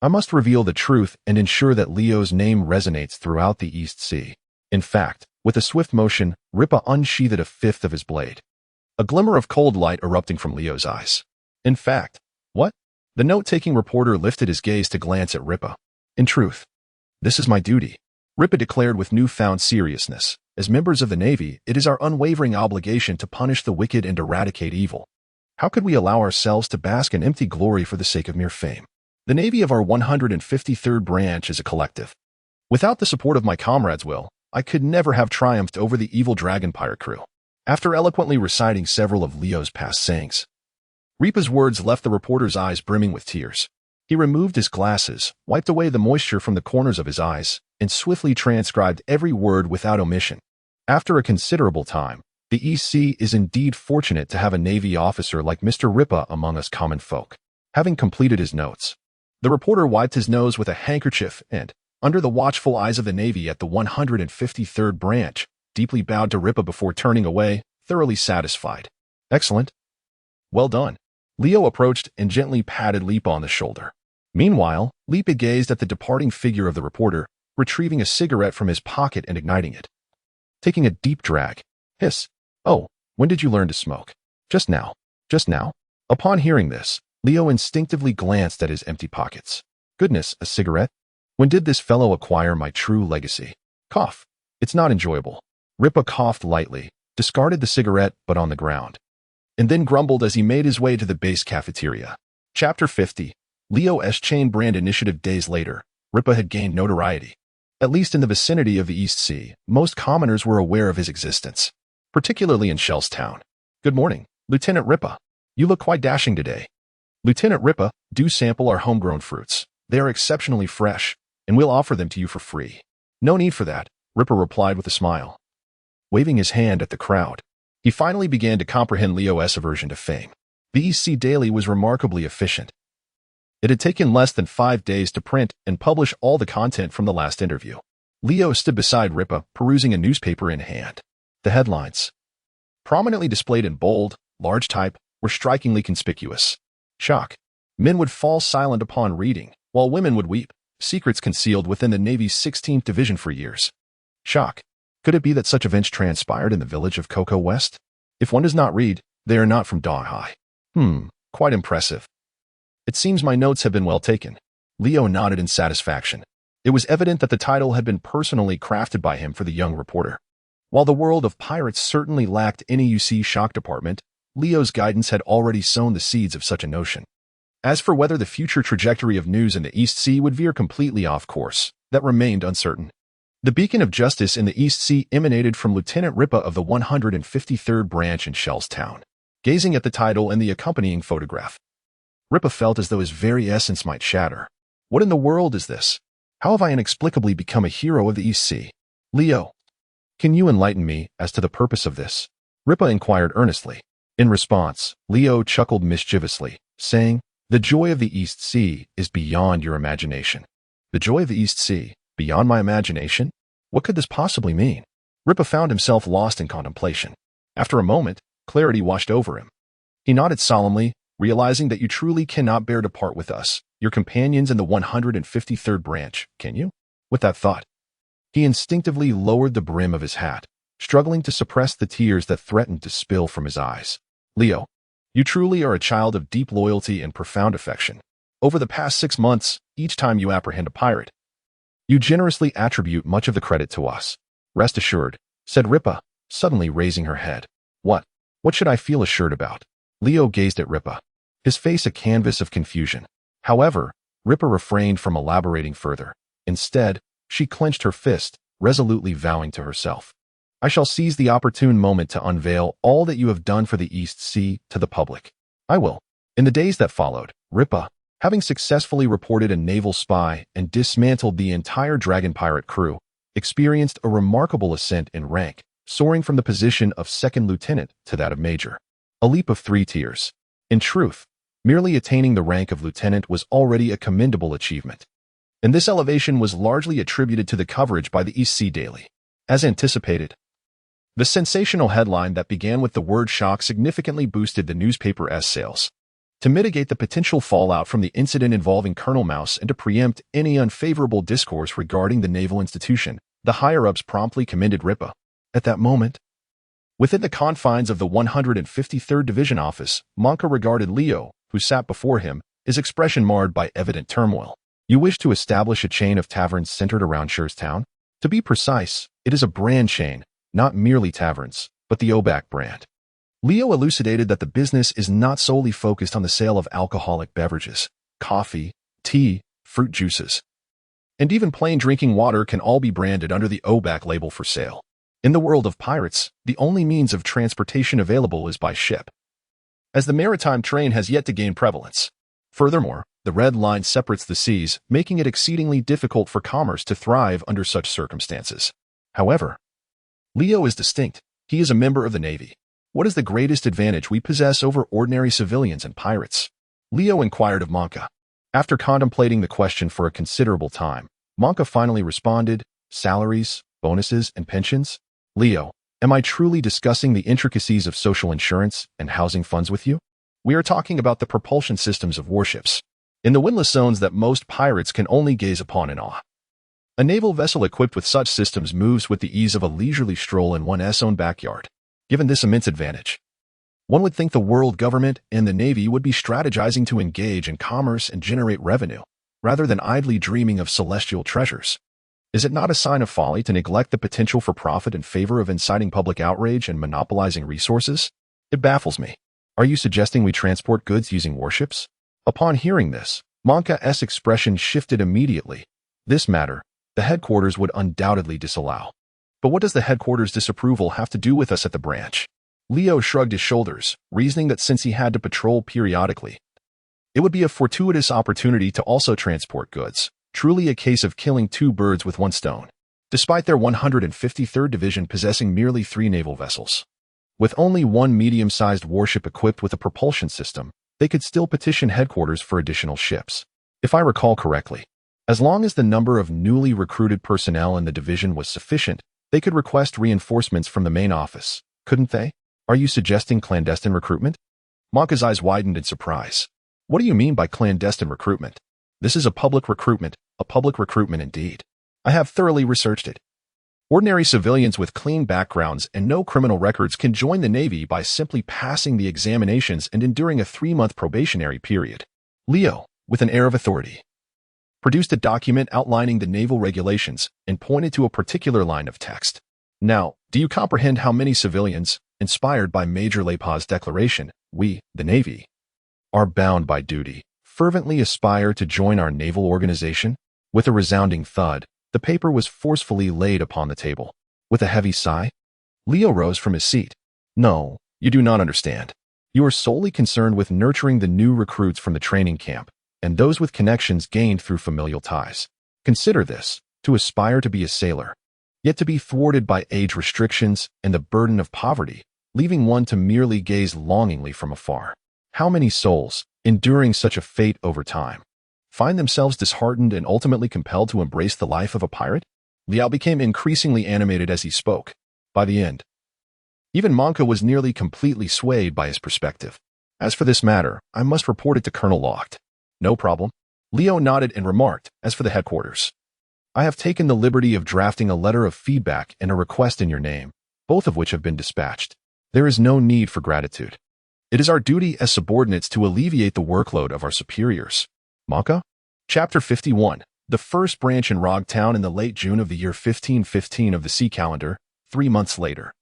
I must reveal the truth and ensure that Leo's name resonates throughout the East Sea." In fact, with a swift motion, Ripa unsheathed a fifth of his blade, a glimmer of cold light erupting from Leo's eyes. "In fact, what?" The note-taking reporter lifted his gaze to glance at Ripa. "In truth, this is my duty," Ripa declared with newfound seriousness. "As members of the Navy, it is our unwavering obligation to punish the wicked and eradicate evil. How could we allow ourselves to bask in empty glory for the sake of mere fame? The Navy of our 153rd branch is a collective. Without the support of my comrades' will, I could never have triumphed over the evil dragon pirate crew. After eloquently reciting several of Leo's past sayings, Ripa's words left the reporter's eyes brimming with tears. He removed his glasses, wiped away the moisture from the corners of his eyes, and swiftly transcribed every word without omission. After a considerable time, the East Sea is indeed fortunate to have a Navy officer like Mr. Ripa among us common folk. Having completed his notes, the reporter wiped his nose with a handkerchief and, under the watchful eyes of the Navy at the 153rd branch, deeply bowed to Ripa before turning away, thoroughly satisfied. Excellent. Well done. Leo approached and gently patted Lipa on the shoulder. Meanwhile, Lipa gazed at the departing figure of the reporter, retrieving a cigarette from his pocket and igniting it. Taking a deep drag. Hiss. Oh, when did you learn to smoke? Just now. Just now? Upon hearing this, Leo instinctively glanced at his empty pockets. Goodness, a cigarette? When did this fellow acquire my true legacy? Cough. It's not enjoyable. Ripa coughed lightly, discarded the cigarette but on the ground, and then grumbled as he made his way to the base cafeteria. Chapter 50. Leo's chain brand initiative. Days later, Ripa had gained notoriety. At least in the vicinity of the East Sea, most commoners were aware of his existence, particularly in Shellstown. Good morning, Lieutenant Ripa. You look quite dashing today. Lieutenant Ripa, do sample our homegrown fruits. They are exceptionally fresh, and we'll offer them to you for free. No need for that, Ripa replied with a smile. Waving his hand at the crowd, he finally began to comprehend Leo's aversion to fame. The East Sea Daily was remarkably efficient. It had taken less than 5 days to print and publish all the content from the last interview. Leo stood beside Ripa, perusing a newspaper in hand. The headlines, prominently displayed in bold, large type, were strikingly conspicuous. Shock. Men would fall silent upon reading, while women would weep. Secrets concealed within the Navy's 16th Division for years. Shock. Could it be that such events transpired in the village of Cocoa West? If one does not read, they are not from Daw High. Quite impressive. It seems my notes have been well taken. Leo nodded in satisfaction. It was evident that the title had been personally crafted by him for the young reporter. While the world of pirates certainly lacked any UC shock department, Leo's guidance had already sown the seeds of such a notion. As for whether the future trajectory of news in the East Sea would veer completely off course, that remained uncertain. The beacon of justice in the East Sea emanated from Lieutenant Ripa of the 153rd branch in Shellstown. Gazing at the title and the accompanying photograph, Ripa felt as though his very essence might shatter. What in the world is this? How have I inexplicably become a hero of the East Sea? Leo, can you enlighten me as to the purpose of this? Ripa inquired earnestly. In response, Leo chuckled mischievously, saying, The joy of the East Sea is beyond your imagination. The joy of the East Sea, beyond my imagination? What could this possibly mean? Ripa found himself lost in contemplation. After a moment, clarity washed over him. He nodded solemnly, realizing that you truly cannot bear to part with us, your companions in the 153rd branch, can you? With that thought, he instinctively lowered the brim of his hat, struggling to suppress the tears that threatened to spill from his eyes. Leo, you truly are a child of deep loyalty and profound affection. Over the past 6 months, each time you apprehend a pirate, you generously attribute much of the credit to us. Rest assured, said Ripa, suddenly raising her head. What? What should I feel assured about? Leo gazed at Ripa, his face a canvas of confusion. However, Ripa refrained from elaborating further. Instead, she clenched her fist, resolutely vowing to herself, I shall seize the opportune moment to unveil all that you have done for the East Sea to the public. I will. In the days that followed, Ripa, having successfully reported a naval spy and dismantled the entire dragon pirate crew, experienced a remarkable ascent in rank, soaring from the position of second lieutenant to that of major. A leap of 3 tiers. In truth, merely attaining the rank of lieutenant was already a commendable achievement. And this elevation was largely attributed to the coverage by the East Sea Daily. As anticipated, the sensational headline that began with the word shock significantly boosted the newspaper's sales. To mitigate the potential fallout from the incident involving Colonel Mouse and to preempt any unfavorable discourse regarding the naval institution, the higher-ups promptly commended Ripa. At that moment, within the confines of the 153rd Division office, Monka regarded Leo, who sat before him, his expression marred by evident turmoil. You wish to establish a chain of taverns centered around Shellstown? To be precise, it is a brand chain, not merely taverns, but the Oback brand. Leo elucidated that the business is not solely focused on the sale of alcoholic beverages, coffee, tea, fruit juices, and even plain drinking water can all be branded under the OBAC label for sale. In the world of pirates, the only means of transportation available is by ship, as the maritime train has yet to gain prevalence. Furthermore, the red line separates the seas, making it exceedingly difficult for commerce to thrive under such circumstances. However, Leo is distinct. He is a member of the Navy. What is the greatest advantage we possess over ordinary civilians and pirates? Leo inquired of Monka. After contemplating the question for a considerable time, Monka finally responded, salaries, bonuses, and pensions? Leo, am I truly discussing the intricacies of social insurance and housing funds with you? We are talking about the propulsion systems of warships, in the windless zones that most pirates can only gaze upon in awe. A naval vessel equipped with such systems moves with the ease of a leisurely stroll in one's own backyard. Given this immense advantage, one would think the world government and the Navy would be strategizing to engage in commerce and generate revenue, rather than idly dreaming of celestial treasures. Is it not a sign of folly to neglect the potential for profit in favor of inciting public outrage and monopolizing resources? It baffles me. Are you suggesting we transport goods using warships? Upon hearing this, Monka's expression shifted immediately. This matter, the headquarters would undoubtedly disallow. But what does the headquarters' disapproval have to do with us at the branch? Leo shrugged his shoulders, reasoning that since he had to patrol periodically, it would be a fortuitous opportunity to also transport goods. Truly a case of killing two birds with one stone. Despite their 153rd Division possessing merely 3 naval vessels, with only one medium-sized warship equipped with a propulsion system, they could still petition headquarters for additional ships. If I recall correctly, as long as the number of newly recruited personnel in the division was sufficient, they could request reinforcements from the main office, couldn't they? Are you suggesting clandestine recruitment? Monka's eyes widened in surprise. What do you mean by clandestine recruitment? This is a public recruitment indeed. I have thoroughly researched it. Ordinary civilians with clean backgrounds and no criminal records can join the Navy by simply passing the examinations and enduring a 3-month probationary period. Leo, with an air of authority, produced a document outlining the naval regulations and pointed to a particular line of text. Now, do you comprehend how many civilians, inspired by Major Lepa's declaration, we, the Navy, are bound by duty, fervently aspire to join our naval organization? With a resounding thud, the paper was forcefully laid upon the table. With a heavy sigh, Leo rose from his seat. No, you do not understand. You are solely concerned with nurturing the new recruits from the training camp, and those with connections gained through familial ties. Consider this, to aspire to be a sailor, yet to be thwarted by age restrictions and the burden of poverty, leaving one to merely gaze longingly from afar. How many souls, enduring such a fate over time, find themselves disheartened and ultimately compelled to embrace the life of a pirate? Liao became increasingly animated as he spoke. By the end, even Monka was nearly completely swayed by his perspective. As for this matter, I must report it to Colonel Locht. No problem. Leo nodded and remarked, as for the headquarters, I have taken the liberty of drafting a letter of feedback and a request in your name, both of which have been dispatched. There is no need for gratitude. It is our duty as subordinates to alleviate the workload of our superiors. Monka? Chapter 51. The first branch in Rogtown in the late June of the year 1515 of the sea calendar, 3 months later.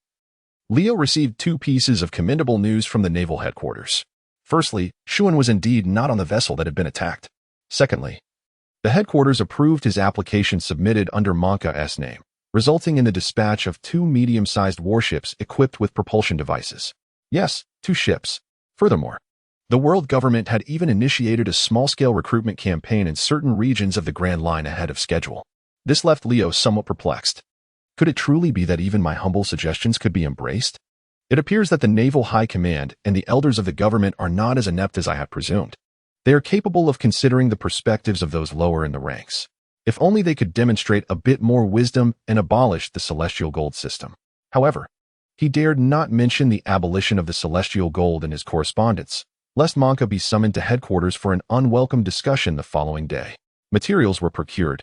Leo received 2 pieces of commendable news from the naval headquarters. Firstly, Shuan was indeed not on the vessel that had been attacked. Secondly, the headquarters approved his application submitted under Monka's name, resulting in the dispatch of 2 medium-sized warships equipped with propulsion devices. Yes, 2 ships. Furthermore, the world government had even initiated a small-scale recruitment campaign in certain regions of the Grand Line ahead of schedule. This left Leo somewhat perplexed. Could it truly be that even my humble suggestions could be embraced? It appears that the Naval High Command and the elders of the government are not as inept as I had presumed. They are capable of considering the perspectives of those lower in the ranks. If only they could demonstrate a bit more wisdom and abolish the celestial gold system. However, he dared not mention the abolition of the celestial gold in his correspondence, lest Monka be summoned to headquarters for an unwelcome discussion the following day. Materials were procured,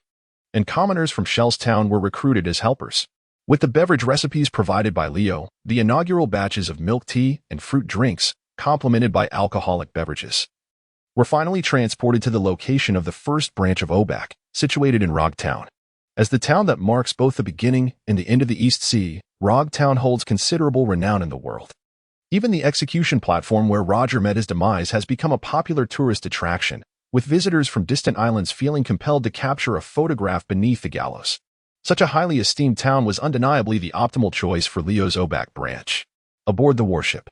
and commoners from Shellstown were recruited as helpers. With the beverage recipes provided by Leo, the inaugural batches of milk tea and fruit drinks, complemented by alcoholic beverages, were finally transported to the location of the first branch of OBAC, situated in Rogtown. As the town that marks both the beginning and the end of the East Sea, Rogtown holds considerable renown in the world. Even the execution platform where Roger met his demise has become a popular tourist attraction, with visitors from distant islands feeling compelled to capture a photograph beneath the gallows. Such a highly esteemed town was undeniably the optimal choice for Leo's Oback branch. Aboard the warship,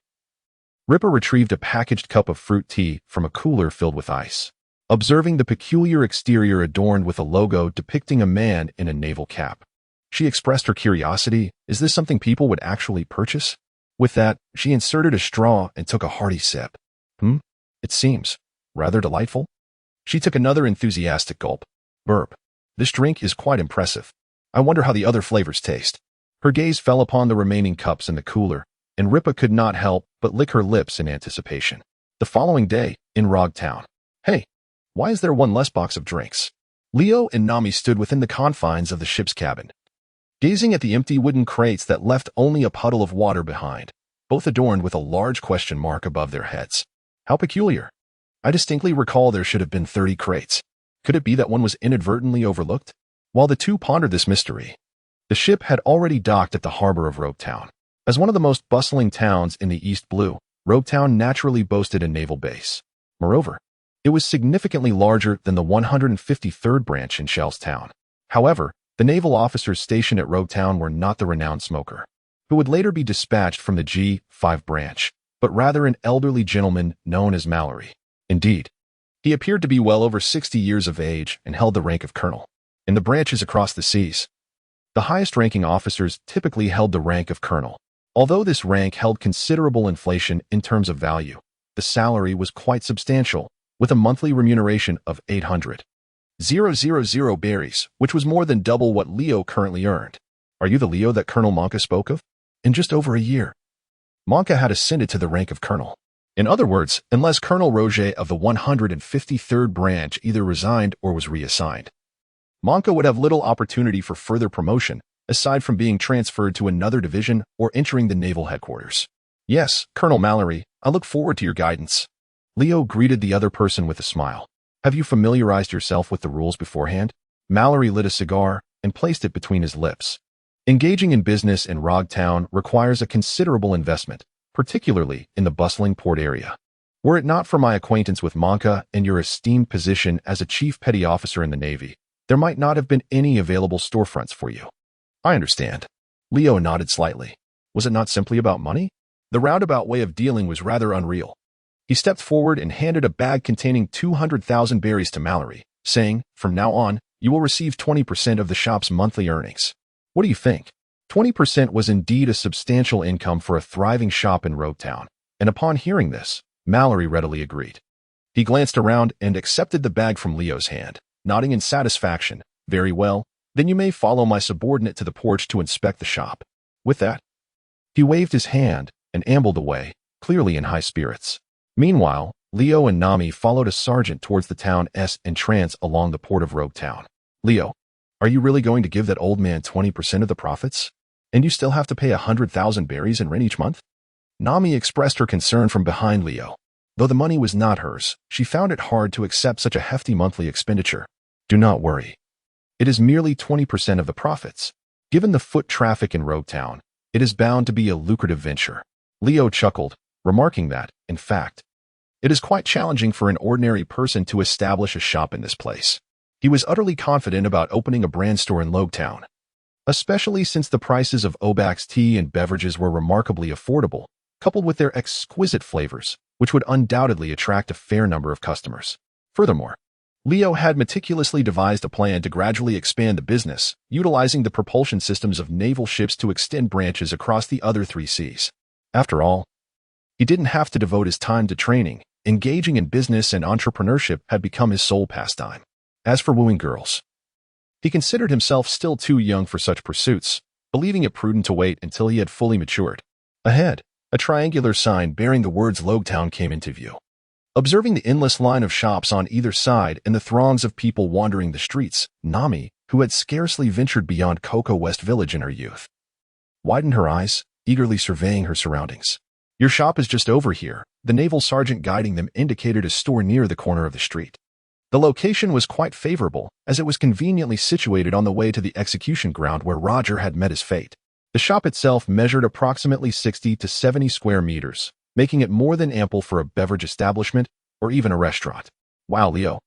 Ripper retrieved a packaged cup of fruit tea from a cooler filled with ice. Observing the peculiar exterior adorned with a logo depicting a man in a naval cap, she expressed her curiosity. Is this something people would actually purchase? With that, she inserted a straw and took a hearty sip. It seems rather delightful. She took another enthusiastic gulp. Burp. This drink is quite impressive. I wonder how the other flavors taste. Her gaze fell upon the remaining cups in the cooler, and Rippa could not help but lick her lips in anticipation. The following day, in Rog Town. Hey, why is there one less box of drinks? Leo and Nami stood within the confines of the ship's cabin, gazing at the empty wooden crates that left only a puddle of water behind, both adorned with a large question mark above their heads. How peculiar. I distinctly recall there should have been 30 crates. Could it be that one was inadvertently overlooked? While the two pondered this mystery, the ship had already docked at the harbor of Rogue Town. As one of the most bustling towns in the East Blue, Rogue Town naturally boasted a naval base. Moreover, it was significantly larger than the 153rd branch in Shell's Town. However, the naval officers stationed at Rogue Town were not the renowned smoker, who would later be dispatched from the G5 branch, but rather an elderly gentleman known as Mallory. Indeed, he appeared to be well over 60 years of age and held the rank of colonel. In the branches across the seas, the highest-ranking officers typically held the rank of colonel. Although this rank held considerable inflation in terms of value, the salary was quite substantial, with a monthly remuneration of 800,000 berries, which was more than double what Leo currently earned. Are you the Leo that Colonel Monka spoke of? In just over a year, Monka had ascended to the rank of colonel. In other words, unless Colonel Roger of the 153rd branch either resigned or was reassigned, Monka would have little opportunity for further promotion, aside from being transferred to another division or entering the naval headquarters. Yes, Colonel Mallory, I look forward to your guidance. Leo greeted the other person with a smile. Have you familiarized yourself with the rules beforehand? Mallory lit a cigar and placed it between his lips. Engaging in business in Rog Town requires a considerable investment, particularly in the bustling port area. Were it not for my acquaintance with Monka and your esteemed position as a chief petty officer in the Navy, there might not have been any available storefronts for you. I understand. Leo nodded slightly. Was it not simply about money? The roundabout way of dealing was rather unreal. He stepped forward and handed a bag containing 200,000 berries to Mallory, saying, from now on, you will receive 20% of the shop's monthly earnings. What do you think? 20% was indeed a substantial income for a thriving shop in Rogue Town, and upon hearing this, Mallory readily agreed. He glanced around and accepted the bag from Leo's hand, nodding in satisfaction. Very well, then you may follow my subordinate to the porch to inspect the shop. With that, he waved his hand and ambled away, clearly in high spirits. Meanwhile, Leo and Nami followed a sergeant towards the town's entrance along the port of Rogue Town. Leo, are you really going to give that old man 20% of the profits? And you still have to pay 100,000 berries in rent each month? Nami expressed her concern from behind Leo. Though the money was not hers, she found it hard to accept such a hefty monthly expenditure. Do not worry. It is merely 20% of the profits. Given the foot traffic in Rogue Town, it is bound to be a lucrative venture. Leo chuckled, remarking that, in fact, it is quite challenging for an ordinary person to establish a shop in this place. He was utterly confident about opening a brand store in Rogue Town, especially since the prices of Oback's tea and beverages were remarkably affordable, coupled with their exquisite flavors, which would undoubtedly attract a fair number of customers. Furthermore, Leo had meticulously devised a plan to gradually expand the business, utilizing the propulsion systems of naval ships to extend branches across the other 3 seas. After all, he didn't have to devote his time to training. Engaging in business and entrepreneurship had become his sole pastime. As for wooing girls, he considered himself still too young for such pursuits, believing it prudent to wait until he had fully matured. Ahead, a triangular sign bearing the words Logtown came into view. Observing the endless line of shops on either side and the throngs of people wandering the streets, Nami, who had scarcely ventured beyond Cocoa West Village in her youth, widened her eyes, eagerly surveying her surroundings. Your shop is just over here. The naval sergeant guiding them indicated a store near the corner of the street. The location was quite favorable, as it was conveniently situated on the way to the execution ground where Roger had met his fate. The shop itself measured approximately 60 to 70 square meters, making it more than ample for a beverage establishment or even a restaurant. Wow, Leo,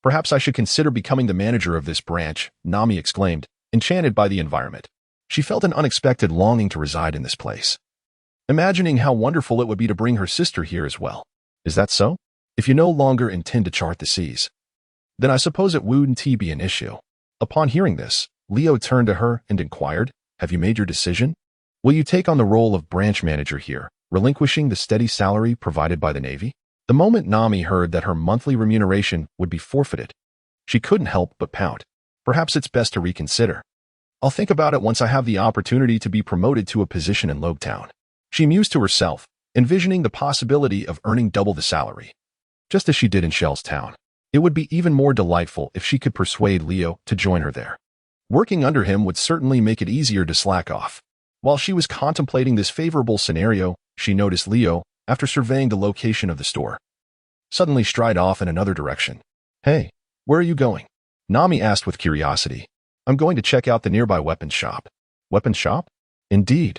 Perhaps I should consider becoming the manager of this branch, Nami exclaimed, enchanted by the environment. She felt an unexpected longing to reside in this place, imagining how wonderful it would be to bring her sister here as well. Is that so? If you no longer intend to chart the seas, then I suppose it wouldn't be an issue. Upon hearing this, Leo turned to her and inquired, have you made your decision? Will you take on the role of branch manager here, relinquishing the steady salary provided by the Navy? The moment Nami heard that her monthly remuneration would be forfeited, she couldn't help but pout. Perhaps it's best to reconsider. I'll think about it once I have the opportunity to be promoted to a position in Logtown. She mused to herself, envisioning the possibility of earning double the salary, just as she did in Shell's town. It would be even more delightful if she could persuade Leo to join her there. Working under him would certainly make it easier to slack off. While she was contemplating this favorable scenario, she noticed Leo, after surveying the location of the store, suddenly stride off in another direction. Hey, where are you going? Nami asked with curiosity. I'm going to check out the nearby weapons shop. Weapons shop? Indeed.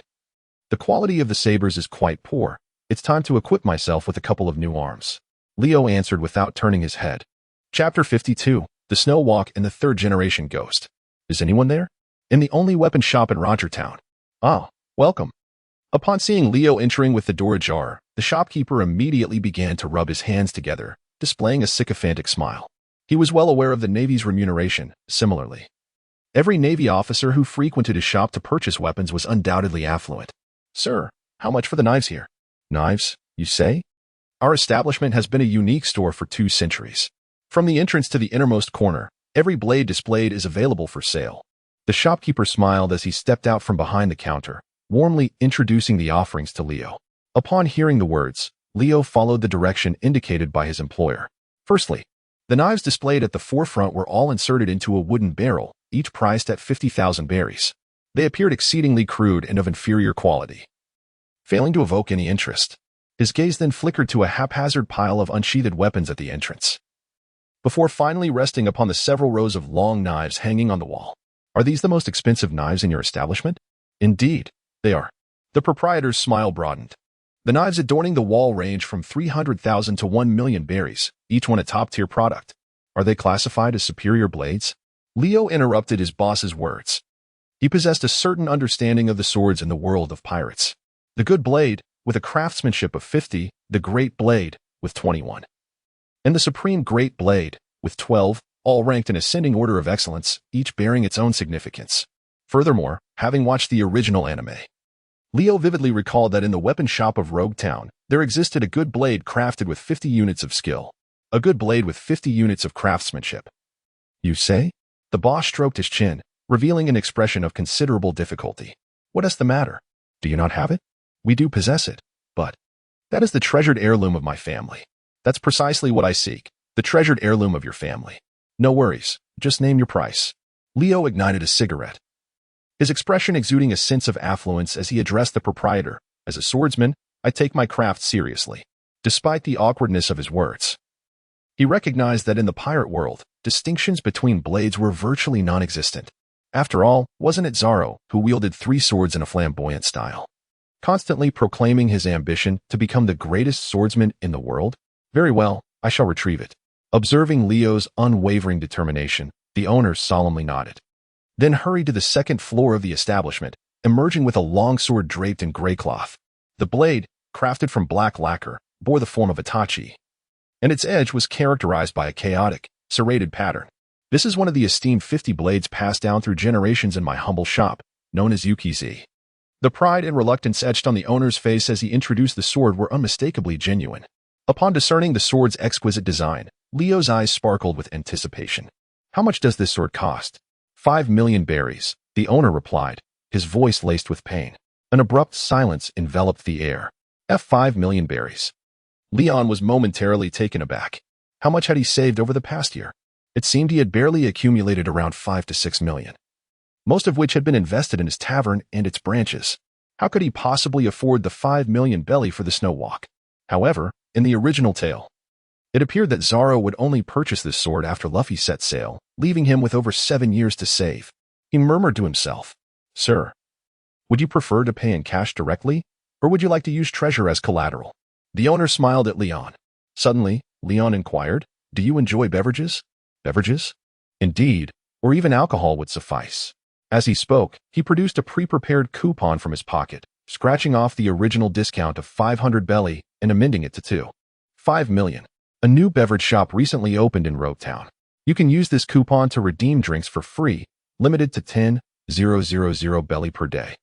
The quality of the sabers is quite poor. It's time to equip myself with a couple of new arms. Leo answered without turning his head. Chapter 52, The Snow Walk and the Third Generation Ghost. Is anyone there? In the only weapons shop in Rogertown. Ah, welcome. Upon seeing Leo entering with the door ajar, the shopkeeper immediately began to rub his hands together, displaying a sycophantic smile. He was well aware of the Navy's remuneration. Similarly, every Navy officer who frequented his shop to purchase weapons was undoubtedly affluent. Sir, how much for the knives here? Knives, you say? Our establishment has been a unique store for 2 centuries. From the entrance to the innermost corner, every blade displayed is available for sale. The shopkeeper smiled as he stepped out from behind the counter, warmly introducing the offerings to Leo. Upon hearing the words, Leo followed the direction indicated by his employer. Firstly, the knives displayed at the forefront were all inserted into a wooden barrel, each priced at 50,000 berries. They appeared exceedingly crude and of inferior quality. Failing to evoke any interest, his gaze then flickered to a haphazard pile of unsheathed weapons at the entrance, before finally resting upon the several rows of long knives hanging on the wall. Are these the most expensive knives in your establishment? Indeed, they are. The proprietor's smile broadened. The knives adorning the wall range from 300,000 to 1 million berries, each one a top-tier product. Are they classified as superior blades? Leo interrupted his boss's words. He possessed a certain understanding of the swords in the world of pirates. The good blade, with a craftsmanship of 50, the great blade, with 21, and the supreme great blade, with 12, all ranked in ascending order of excellence, each bearing its own significance. Furthermore, having watched the original anime, Leo vividly recalled that in the weapon shop of Rogue Town, there existed a good blade crafted with 50 units of skill, a good blade with 50 units of craftsmanship. You say? The boss stroked his chin, revealing an expression of considerable difficulty. What is the matter? Do you not have it? We do possess it, but that is the treasured heirloom of my family. That's precisely what I seek, the treasured heirloom of your family. No worries, just name your price. Leo ignited a cigarette, his expression exuding a sense of affluence as he addressed the proprietor. As a swordsman, I take my craft seriously. Despite the awkwardness of his words, he recognized that in the pirate world, distinctions between blades were virtually non-existent. After all, wasn't it Zaro who wielded 3 swords in a flamboyant style, constantly proclaiming his ambition to become the greatest swordsman in the world? Very well, I shall retrieve it. Observing Leo's unwavering determination, the owner solemnly nodded, then hurried to the second floor of the establishment, emerging with a long sword draped in gray cloth. The blade, crafted from black lacquer, bore the form of a tachi, and its edge was characterized by a chaotic, serrated pattern. This is one of the esteemed 50 blades passed down through generations in my humble shop, known as Yukizi. The pride and reluctance etched on the owner's face as he introduced the sword were unmistakably genuine. Upon discerning the sword's exquisite design, Leo's eyes sparkled with anticipation. How much does this sword cost? 5 million berries, the owner replied, his voice laced with pain. An abrupt silence enveloped the air. 5 million berries. Leon was momentarily taken aback. How much had he saved over the past year? It seemed he had barely accumulated around 5 to 6 million, most of which had been invested in his tavern and its branches. How could he possibly afford the 5 million belly for the snow walk? However, in the original tale, it appeared that Zaro would only purchase this sword after Luffy set sail, leaving him with over 7 years to save. He murmured to himself, Sir, would you prefer to pay in cash directly, or would you like to use treasure as collateral? The owner smiled at Leon. Suddenly, Leon inquired, Do you enjoy beverages? Beverages? Indeed, or even alcohol would suffice. As he spoke, he produced a pre-prepared coupon from his pocket, scratching off the original discount of 500 belly and amending it to 5 million. A new beverage shop recently opened in Roguetown. You can use this coupon to redeem drinks for free, limited to 10,000 belly per day.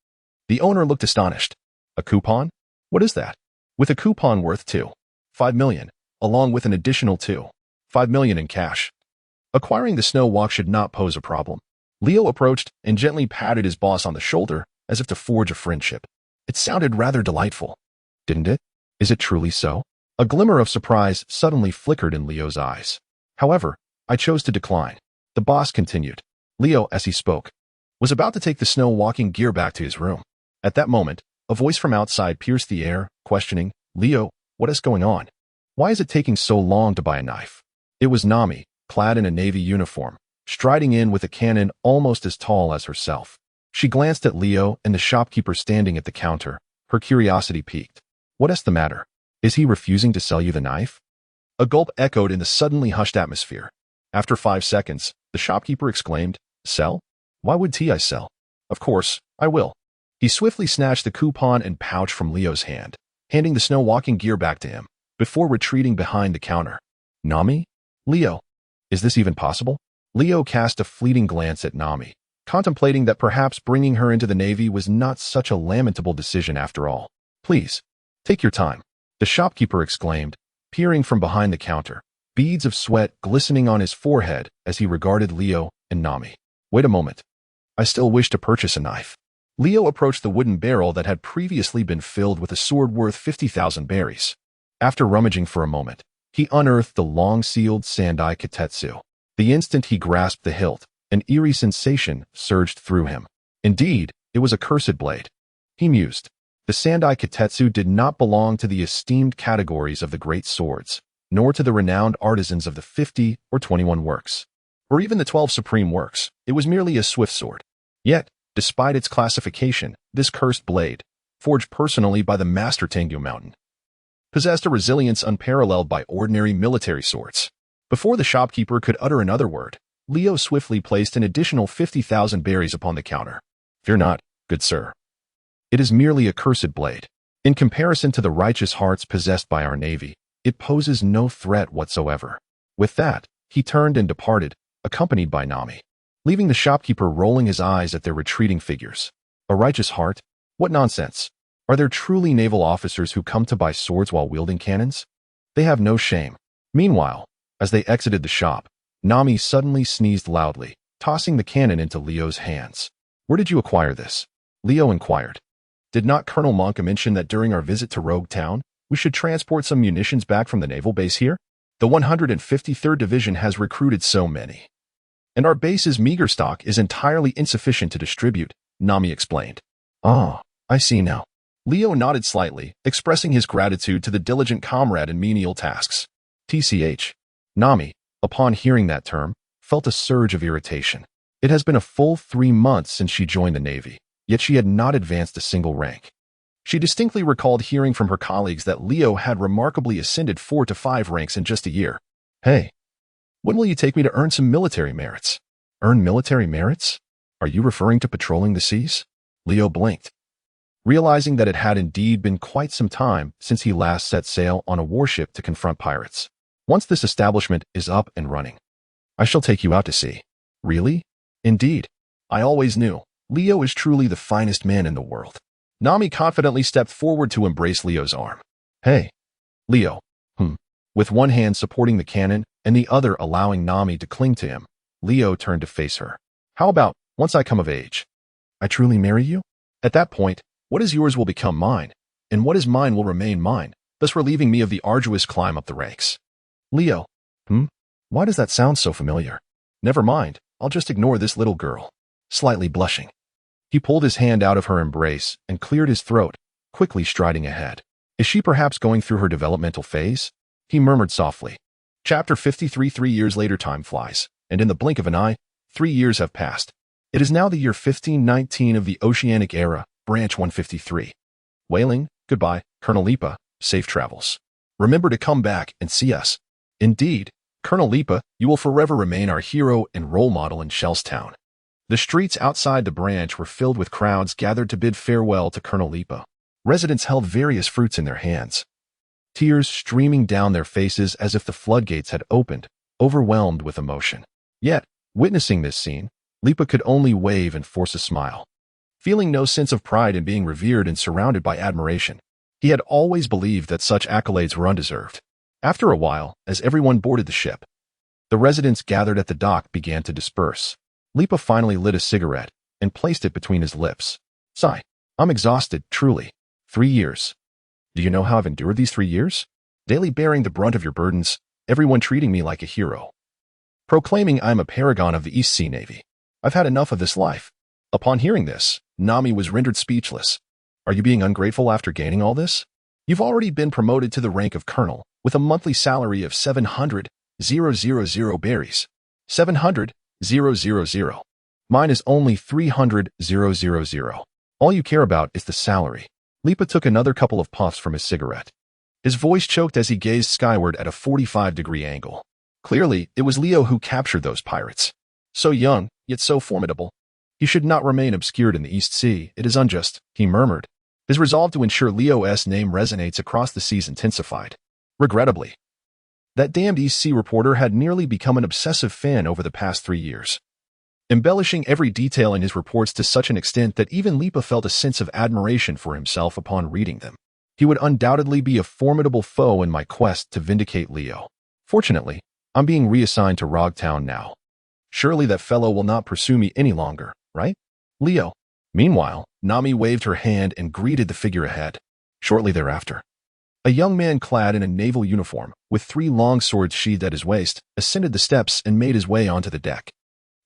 The owner looked astonished. A coupon? What is that? With a coupon worth 5 million, along with an additional 5 million in cash. Acquiring the snow walk should not pose a problem. Leo approached and gently patted his boss on the shoulder as if to forge a friendship. It sounded rather delightful, didn't it? Is it truly so? A glimmer of surprise suddenly flickered in Leo's eyes. However, I chose to decline. The boss continued. Leo, as he spoke, was about to take the snow walking gear back to his room. At that moment, a voice from outside pierced the air, questioning, Leo, what is going on? Why is it taking so long to buy a knife? It was Nami, clad in a Navy uniform, striding in with a cannon almost as tall as herself. She glanced at Leo and the shopkeeper standing at the counter. Her curiosity piqued. What is the matter? Is he refusing to sell you the knife? A gulp echoed in the suddenly hushed atmosphere. After 5 seconds, the shopkeeper exclaimed, Sell? Why would I sell? Of course, I will. He swiftly snatched the coupon and pouch from Leo's hand, handing the snow walking gear back to him, before retreating behind the counter. Nami? Leo? Is this even possible? Leo cast a fleeting glance at Nami, contemplating that perhaps bringing her into the Navy was not such a lamentable decision after all. Please, take your time, the shopkeeper exclaimed, peering from behind the counter, beads of sweat glistening on his forehead as he regarded Leo and Nami. Wait a moment. I still wish to purchase a knife. Leo approached the wooden barrel that had previously been filled with a sword worth 50,000 berries. After rummaging for a moment, he unearthed the long-sealed Sandai Kitetsu. The instant he grasped the hilt, an eerie sensation surged through him. Indeed, it was a cursed blade. He mused. The Sandai Kitetsu did not belong to the esteemed categories of the great swords, nor to the renowned artisans of the 50 or 21 works, or even the 12 supreme works. It was merely a swift sword. Yet, despite its classification, this cursed blade, forged personally by the master Tengu Mountain, possessed a resilience unparalleled by ordinary military swords. Before the shopkeeper could utter another word, Leo swiftly placed an additional 50,000 berries upon the counter. Fear not, good sir. It is merely a cursed blade. In comparison to the righteous hearts possessed by our Navy, it poses no threat whatsoever. With that, he turned and departed, accompanied by Nami, leaving the shopkeeper rolling his eyes at their retreating figures. A righteous heart? What nonsense! Are there truly naval officers who come to buy swords while wielding cannons? They have no shame. Meanwhile, as they exited the shop, Nami suddenly sneezed loudly, tossing the cannon into Leo's hands. Where did you acquire this? Leo inquired. Did not Colonel Monk mention that during our visit to Rogue Town, we should transport some munitions back from the naval base here? The 153rd Division has recruited so many, and our base's meager stock is entirely insufficient to distribute, Nami explained. Ah, I see now. Leo nodded slightly, expressing his gratitude to the diligent comrade in menial tasks. TCH. Nami, upon hearing that term, felt a surge of irritation. It has been a full 3 months since she joined the Navy, yet she had not advanced a single rank. She distinctly recalled hearing from her colleagues that Leo had remarkably ascended 4 to 5 ranks in just a year. Hey, when will you take me to earn some military merits? Earn military merits? Are you referring to patrolling the seas? Leo blinked, realizing that it had indeed been quite some time since he last set sail on a warship to confront pirates. Once this establishment is up and running, I shall take you out to sea. Really? Indeed. I always knew. Leo is truly the finest man in the world. Nami confidently stepped forward to embrace Leo's arm. Hey, Leo. With one hand supporting the cannon and the other allowing Nami to cling to him, Leo turned to face her. How about, once I come of age, I truly marry you? At that point, what is yours will become mine, and what is mine will remain mine, thus relieving me of the arduous climb up the ranks. Leo. Why does that sound so familiar? Never mind, I'll just ignore this little girl. Slightly blushing, he pulled his hand out of her embrace and cleared his throat, quickly striding ahead. Is she perhaps going through her developmental phase? He murmured softly. Chapter 53. 3 years later, time flies, and in the blink of an eye, 3 years have passed. It is now the year 1519 of the Oceanic Era, Branch 153. Whaling, goodbye, Colonel Lipa, safe travels. Remember to come back and see us. Indeed, Colonel Lipa, you will forever remain our hero and role model in Shellstown. The streets outside the branch were filled with crowds gathered to bid farewell to Colonel Lipa. Residents held various fruits in their hands, tears streaming down their faces as if the floodgates had opened, overwhelmed with emotion. Yet, witnessing this scene, Lipa could only wave and force a smile. Feeling no sense of pride in being revered and surrounded by admiration, he had always believed that such accolades were undeserved. After a while, as everyone boarded the ship, the residents gathered at the dock began to disperse. Lipa finally lit a cigarette and placed it between his lips. Sigh. I'm exhausted, truly. 3 years. Do you know how I've endured these 3 years? Daily bearing the brunt of your burdens, everyone treating me like a hero, proclaiming I'm a paragon of the East Sea Navy. I've had enough of this life. Upon hearing this, Nami was rendered speechless. Are you being ungrateful after gaining all this? You've already been promoted to the rank of colonel, with a monthly salary of 700,000 berries. 700,000. Mine is only 300,000. All you care about is the salary. Lipa took another couple of puffs from his cigarette. His voice choked as he gazed skyward at a 45-degree angle. Clearly, it was Leo who captured those pirates. So young, yet so formidable. He should not remain obscured in the East Sea. It is unjust, he murmured. His resolve to ensure Leo's name resonates across the seas intensified. Regrettably, that damned East Sea reporter had nearly become an obsessive fan over the past 3 years, embellishing every detail in his reports to such an extent that even Lipa felt a sense of admiration for himself upon reading them. He would undoubtedly be a formidable foe in my quest to vindicate Leo. Fortunately, I'm being reassigned to Rogtown now. Surely that fellow will not pursue me any longer, right? Leo. Meanwhile, Nami waved her hand and greeted the figure ahead. Shortly thereafter, a young man clad in a naval uniform, with 3 long swords sheathed at his waist, ascended the steps and made his way onto the deck.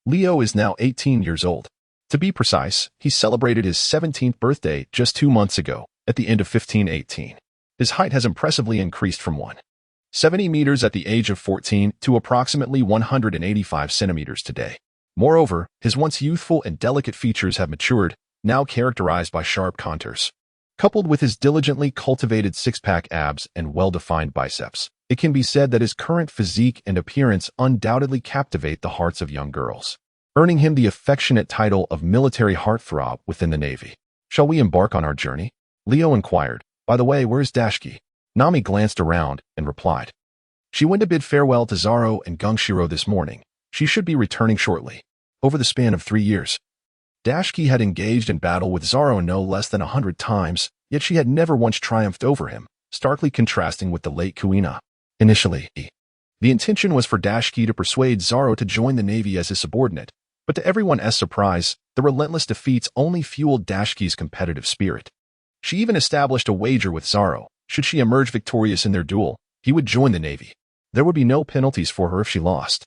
Leo is now 18 years old. To be precise, he celebrated his 17th birthday just 2 months ago, at the end of 1518. His height has impressively increased from 170 meters at the age of 14 to approximately 185 centimeters today. Moreover, his once youthful and delicate features have matured, now characterized by sharp contours. Coupled with his diligently cultivated six-pack abs and well-defined biceps, it can be said that his current physique and appearance undoubtedly captivate the hearts of young girls, earning him the affectionate title of military heartthrob within the Navy. Shall we embark on our journey? Leo inquired. By the way, where's Dashki? Nami glanced around and replied. She went to bid farewell to Zaro and Gungshiro this morning. She should be returning shortly. Over the span of 3 years, Dashki had engaged in battle with Zaro no less than 100 times, yet she had never once triumphed over him, starkly contrasting with the late Kuina. Initially, the intention was for Dashki to persuade Zaro to join the Navy as his subordinate, but to everyone's surprise, the relentless defeats only fueled Dashki's competitive spirit. She even established a wager with Zaro. Should she emerge victorious in their duel, he would join the Navy. There would be no penalties for her if she lost.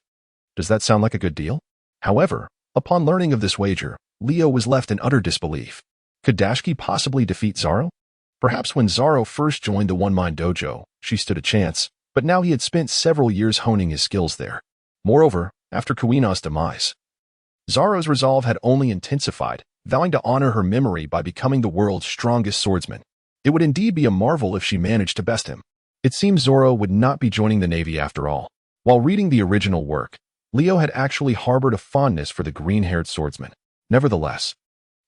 Does that sound like a good deal? However, upon learning of this wager, Leo was left in utter disbelief. Could Dashki possibly defeat Zaro? Perhaps when Zaro first joined the One-Mind Dojo, she stood a chance, but now he had spent several years honing his skills there. Moreover, after Kuina's demise, Zaro's resolve had only intensified, vowing to honor her memory by becoming the world's strongest swordsman. It would indeed be a marvel if she managed to best him. It seemed Zoro would not be joining the Navy after all. While reading the original work, Leo had actually harbored a fondness for the green-haired swordsman. Nevertheless,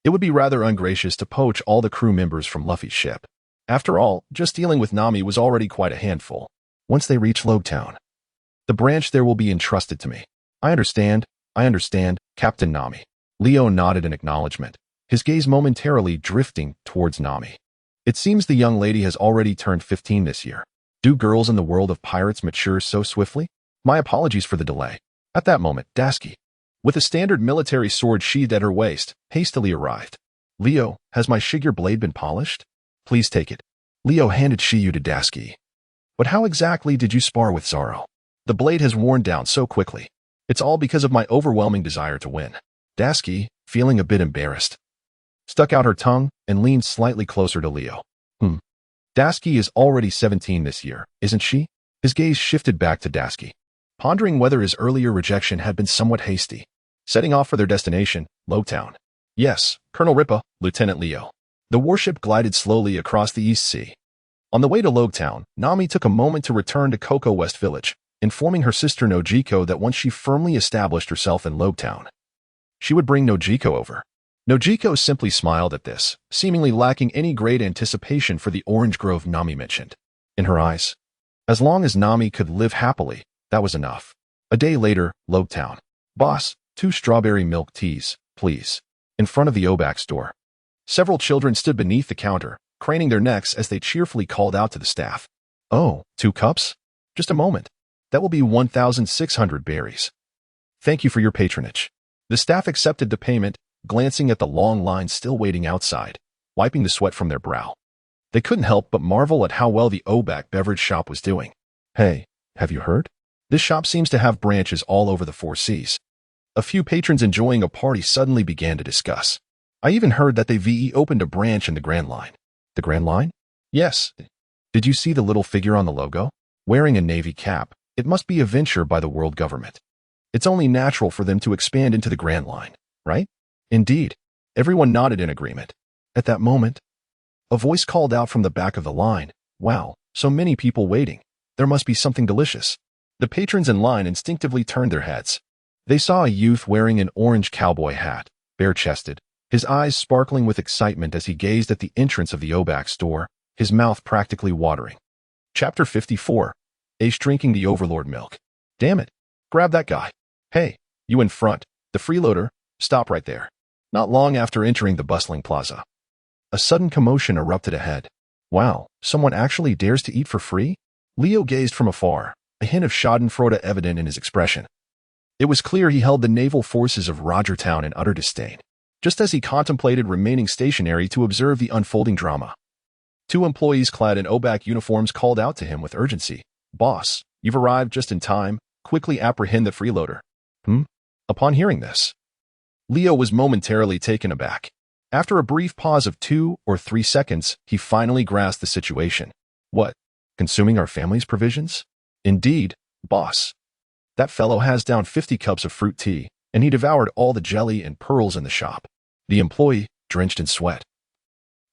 it would be rather ungracious to poach all the crew members from Luffy's ship. After all, just dealing with Nami was already quite a handful. Once they reach Logtown, the branch there will be entrusted to me. I understand, Captain Nami. Leo nodded in acknowledgement, his gaze momentarily drifting towards Nami. It seems the young lady has already turned 15 this year. Do girls in the world of pirates mature so swiftly? My apologies for the delay. At that moment, Dashki, with a standard military sword sheathed at her waist, hastily arrived. Leo, has my Shiger blade been polished? Please take it. Leo handed Shiyu to Dashki. But how exactly did you spar with Zaro? The blade has worn down so quickly. It's all because of my overwhelming desire to win. Dashki, feeling a bit embarrassed, stuck out her tongue and leaned slightly closer to Leo. Dashki is already 17 this year, isn't she? His gaze shifted back to Dashki, pondering whether his earlier rejection had been somewhat hasty. Setting off for their destination, Logtown. Yes, Colonel Ripa, Lieutenant Leo. The warship glided slowly across the East Sea. On the way to Logtown, Nami took a moment to return to Cocoa West Village, informing her sister Nojiko that once she firmly established herself in Logtown, she would bring Nojiko over. Nojiko simply smiled at this, seemingly lacking any great anticipation for the Orange Grove Nami mentioned. In her eyes, as long as Nami could live happily, that was enough. A day later, Logtown. Boss, 2 strawberry milk teas, please. In front of the Obak store. Several children stood beneath the counter, craning their necks as they cheerfully called out to the staff. Oh, 2 cups? Just a moment. That will be 1,600 berries. Thank you for your patronage. The staff accepted the payment, glancing at the long line still waiting outside, wiping the sweat from their brow. They couldn't help but marvel at how well the Obak beverage shop was doing. Hey, have you heard? This shop seems to have branches all over the 4 seas. A few patrons enjoying a party suddenly began to discuss. I even heard that they opened a branch in the Grand Line. The Grand Line? Yes. Did you see the little figure on the logo? Wearing a navy cap, it must be a venture by the world government. It's only natural for them to expand into the Grand Line, right? Indeed. Everyone nodded in agreement. At that moment, a voice called out from the back of the line, wow, so many people waiting. There must be something delicious. The patrons in line instinctively turned their heads. They saw a youth wearing an orange cowboy hat, bare-chested, his eyes sparkling with excitement as he gazed at the entrance of the Obak store, his mouth practically watering. Chapter 54. Ace drinking the Overlord milk. Damn it. Grab that guy. Hey, you in front, the freeloader, stop right there. Not long after entering the bustling plaza, a sudden commotion erupted ahead. Wow, someone actually dares to eat for free? Leo gazed from afar, a hint of schadenfreude evident in his expression. It was clear he held the naval forces of Rogertown in utter disdain, just as he contemplated remaining stationary to observe the unfolding drama. 2 employees clad in Obak uniforms called out to him with urgency. Boss, you've arrived just in time. Quickly apprehend the freeloader. Upon hearing this, Leo was momentarily taken aback. After a brief pause of 2 or 3 seconds, he finally grasped the situation. What? Consuming our family's provisions? Indeed, boss. That fellow has down 50 cups of fruit tea, and he devoured all the jelly and pearls in the shop. The employee, drenched in sweat,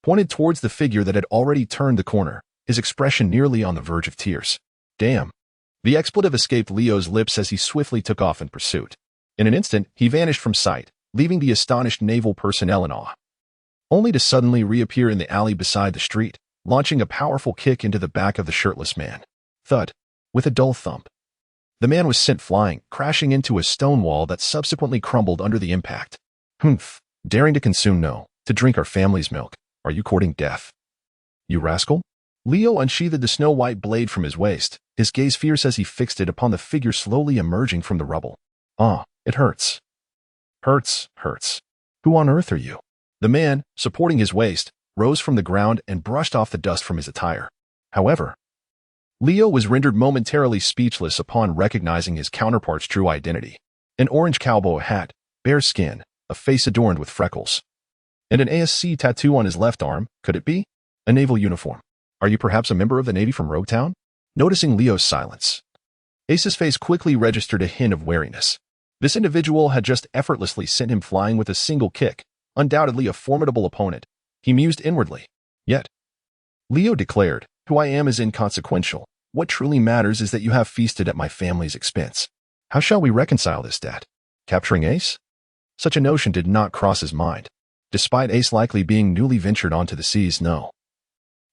pointed towards the figure that had already turned the corner, his expression nearly on the verge of tears. Damn. The expletive escaped Leo's lips as he swiftly took off in pursuit. In an instant, he vanished from sight, leaving the astonished naval personnel in awe, only to suddenly reappear in the alley beside the street, launching a powerful kick into the back of the shirtless man. Thud. With a dull thump, the man was sent flying, crashing into a stone wall that subsequently crumbled under the impact. Humph. Daring to consume to drink our family's milk. Are you courting death? You rascal? Leo unsheathed the snow-white blade from his waist, his gaze fierce as he fixed it upon the figure slowly emerging from the rubble. It hurts. Hurts. Who on earth are you? The man, supporting his waist, rose from the ground and brushed off the dust from his attire. However, Leo was rendered momentarily speechless upon recognizing his counterpart's true identity. An orange cowboy hat, bare skin, a face adorned with freckles, and an ASC tattoo on his left arm. Could it be? A naval uniform. Are you perhaps a member of the Navy from Roguetown? Noticing Leo's silence, Ace's face quickly registered a hint of wariness. This individual had just effortlessly sent him flying with a single kick, undoubtedly a formidable opponent. He mused inwardly. Yet, Leo declared, who I am is inconsequential. What truly matters is that you have feasted at my family's expense. How shall we reconcile this debt? Capturing Ace? Such a notion did not cross his mind, despite Ace likely being newly ventured onto the seas. No.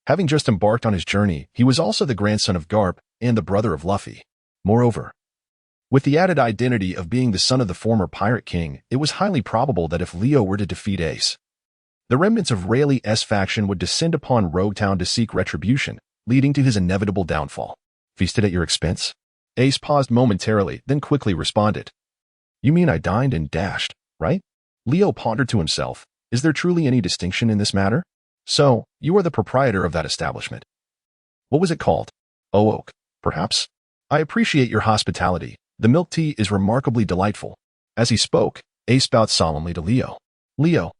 Having just embarked on his journey, he was also the grandson of Garp and the brother of Luffy. Moreover, with the added identity of being the son of the former Pirate King, it was highly probable that if Leo were to defeat Ace, the remnants of Rayleigh's faction would descend upon Roguetown to seek retribution, leading to his inevitable downfall. Feasted at your expense? Ace paused momentarily, then quickly responded. You mean I dined and dashed, right? Leo pondered to himself. Is there truly any distinction in this matter? So, you are the proprietor of that establishment. What was it called? Oak, perhaps? I appreciate your hospitality. The milk tea is remarkably delightful. As he spoke, Ace bowed solemnly to Leo. Leo,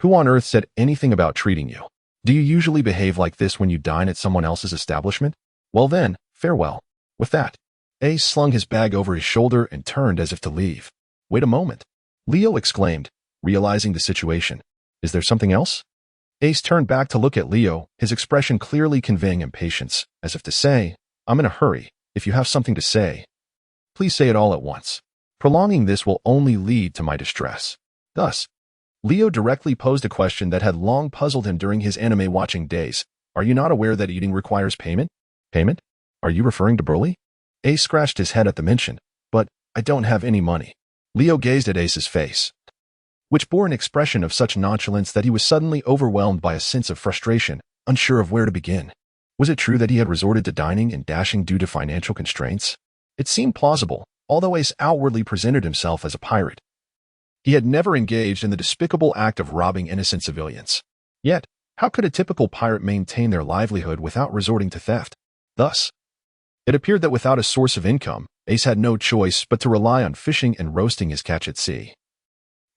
who on earth said anything about treating you? Do you usually behave like this when you dine at someone else's establishment? Well then, farewell. With that, Ace slung his bag over his shoulder and turned as if to leave. Wait a moment, Leo exclaimed, realizing the situation. Is there something else? Ace turned back to look at Leo, his expression clearly conveying impatience, as if to say, I'm in a hurry. If you have something to say, Please say it all at once. Prolonging this will only lead to my distress. Thus, Leo directly posed a question that had long puzzled him during his anime-watching days. Are you not aware that eating requires payment? Payment? Are you referring to Broly? Ace scratched his head at the mention. But I don't have any money. Leo gazed at Ace's face, which bore an expression of such nonchalance that he was suddenly overwhelmed by a sense of frustration, unsure of where to begin. Was it true that he had resorted to dining and dashing due to financial constraints? It seemed plausible, although Ace outwardly presented himself as a pirate. He had never engaged in the despicable act of robbing innocent civilians. Yet, how could a typical pirate maintain their livelihood without resorting to theft? Thus, it appeared that without a source of income, Ace had no choice but to rely on fishing and roasting his catch at sea,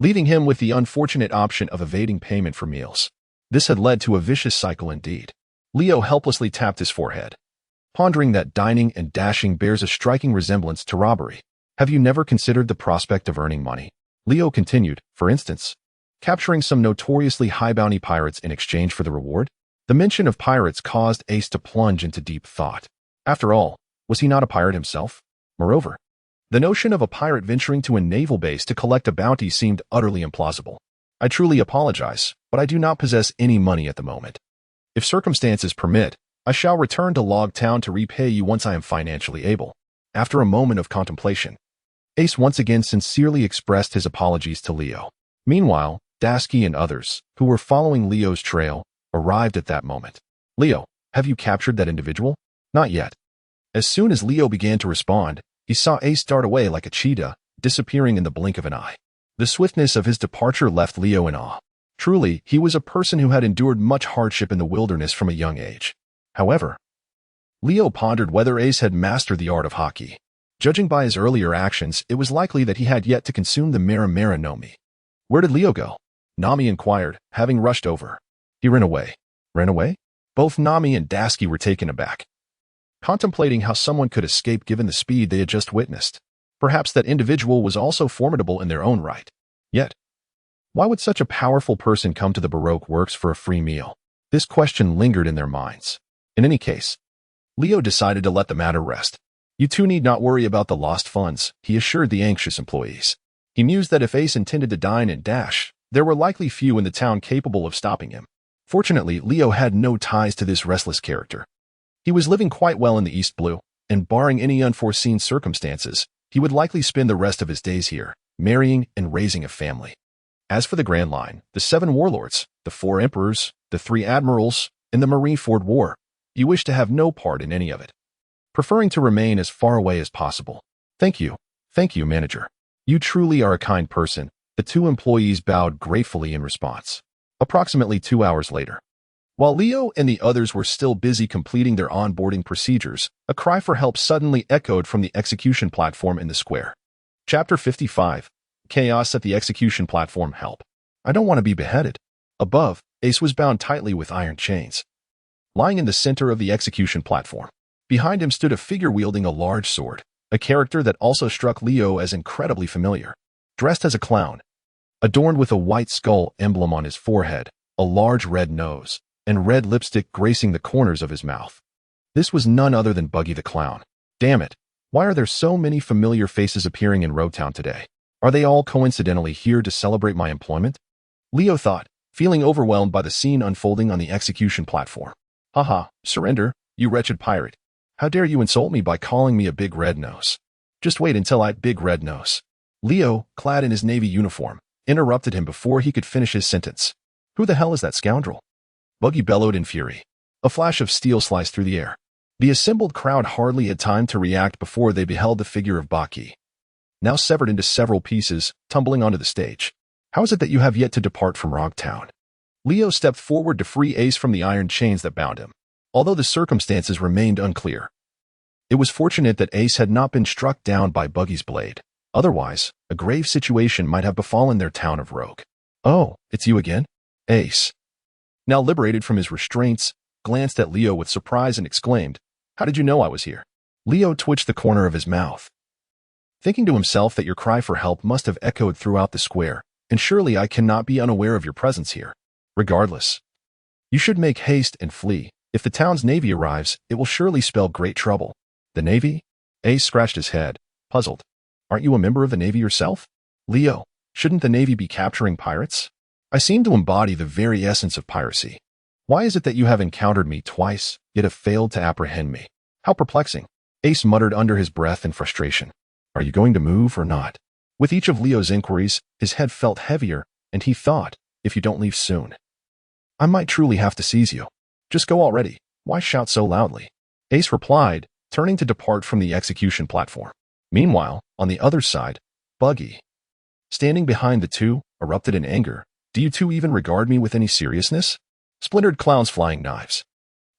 leaving him with the unfortunate option of evading payment for meals. This had led to a vicious cycle indeed. Leo helplessly tapped his forehead, pondering that dining and dashing bears a striking resemblance to robbery. Have you never considered the prospect of earning money? Leo continued, for instance, capturing some notoriously high-bounty pirates in exchange for the reward? The mention of pirates caused Ace to plunge into deep thought. After all, was he not a pirate himself? Moreover, the notion of a pirate venturing to a naval base to collect a bounty seemed utterly implausible. I truly apologize, but I do not possess any money at the moment. If circumstances permit, I shall return to Log Town to repay you once I am financially able. After a moment of contemplation, Ace once again sincerely expressed his apologies to Leo. Meanwhile, Dasky and others, who were following Leo's trail, arrived at that moment. Leo, have you captured that individual? Not yet. As soon as Leo began to respond, he saw Ace dart away like a cheetah, disappearing in the blink of an eye. The swiftness of his departure left Leo in awe. Truly, he was a person who had endured much hardship in the wilderness from a young age. However, Leo pondered whether Ace had mastered the art of hockey. Judging by his earlier actions, it was likely that he had yet to consume the Mera Mera Nomi. Where did Leo go? Nami inquired, having rushed over. He ran away. Ran away? Both Nami and Dasky were taken aback, contemplating how someone could escape given the speed they had just witnessed. Perhaps that individual was also formidable in their own right. Yet, why would such a powerful person come to the Baroque works for a free meal? This question lingered in their minds. In any case, Leo decided to let the matter rest. You two need not worry about the lost funds, he assured the anxious employees. He mused that if Ace intended to dine and dash, there were likely few in the town capable of stopping him. Fortunately, Leo had no ties to this restless character. He was living quite well in the East Blue, and barring any unforeseen circumstances, he would likely spend the rest of his days here, marrying and raising a family. As for the Grand Line, the 7 warlords, the 4 emperors, the 3 admirals, and the Marineford War, you wish to have no part in any of it, preferring to remain as far away as possible. Thank you, manager. You truly are a kind person. The 2 employees bowed gratefully in response. Approximately 2 hours later, while Leo and the others were still busy completing their onboarding procedures, a cry for help suddenly echoed from the execution platform in the square. Chapter 55. Chaos at the execution platform. Help. I don't want to be beheaded. Above, Ace was bound tightly with iron chains, lying in the center of the execution platform. Behind him stood a figure wielding a large sword, a character that also struck Leo as incredibly familiar. Dressed as a clown, adorned with a white skull emblem on his forehead, a large red nose, and red lipstick gracing the corners of his mouth. This was none other than Buggy the Clown. Damn it, why are there so many familiar faces appearing in Roadtown today? Are they all coincidentally here to celebrate my employment? Leo thought, feeling overwhelmed by the scene unfolding on the execution platform. Haha, surrender, you wretched pirate. How dare you insult me by calling me a big red nose? Just wait until I big red nose. Leo, clad in his Navy uniform, interrupted him before he could finish his sentence. Who the hell is that scoundrel? Buggy bellowed in fury. A flash of steel sliced through the air. The assembled crowd hardly had time to react before they beheld the figure of Baki, now severed into several pieces, tumbling onto the stage. How is it that you have yet to depart from Rogtown? Leo stepped forward to free Ace from the iron chains that bound him, although the circumstances remained unclear. It was fortunate that Ace had not been struck down by Buggy's blade. Otherwise, a grave situation might have befallen their town of Rogue. Oh, it's you again? Ace, now liberated from his restraints, glanced at Leo with surprise and exclaimed, How did you know I was here? Leo twitched the corner of his mouth, thinking to himself that your cry for help must have echoed throughout the square, and surely I cannot be unaware of your presence here. Regardless, you should make haste and flee. If the town's navy arrives, it will surely spell great trouble. The navy? Ace scratched his head, puzzled. Aren't you a member of the Navy yourself? Leo, shouldn't the Navy be capturing pirates? I seem to embody the very essence of piracy. Why is it that you have encountered me twice, yet have failed to apprehend me? How perplexing. Ace muttered under his breath in frustration. Are you going to move or not? With each of Leo's inquiries, his head felt heavier, and he thought, if you don't leave soon, I might truly have to seize you. Just go already. Why shout so loudly? Ace replied, turning to depart from the execution platform. Meanwhile, on the other side, Buggy, standing behind the two, erupted in anger. Do you two even regard me with any seriousness? Splintered clowns flying knives.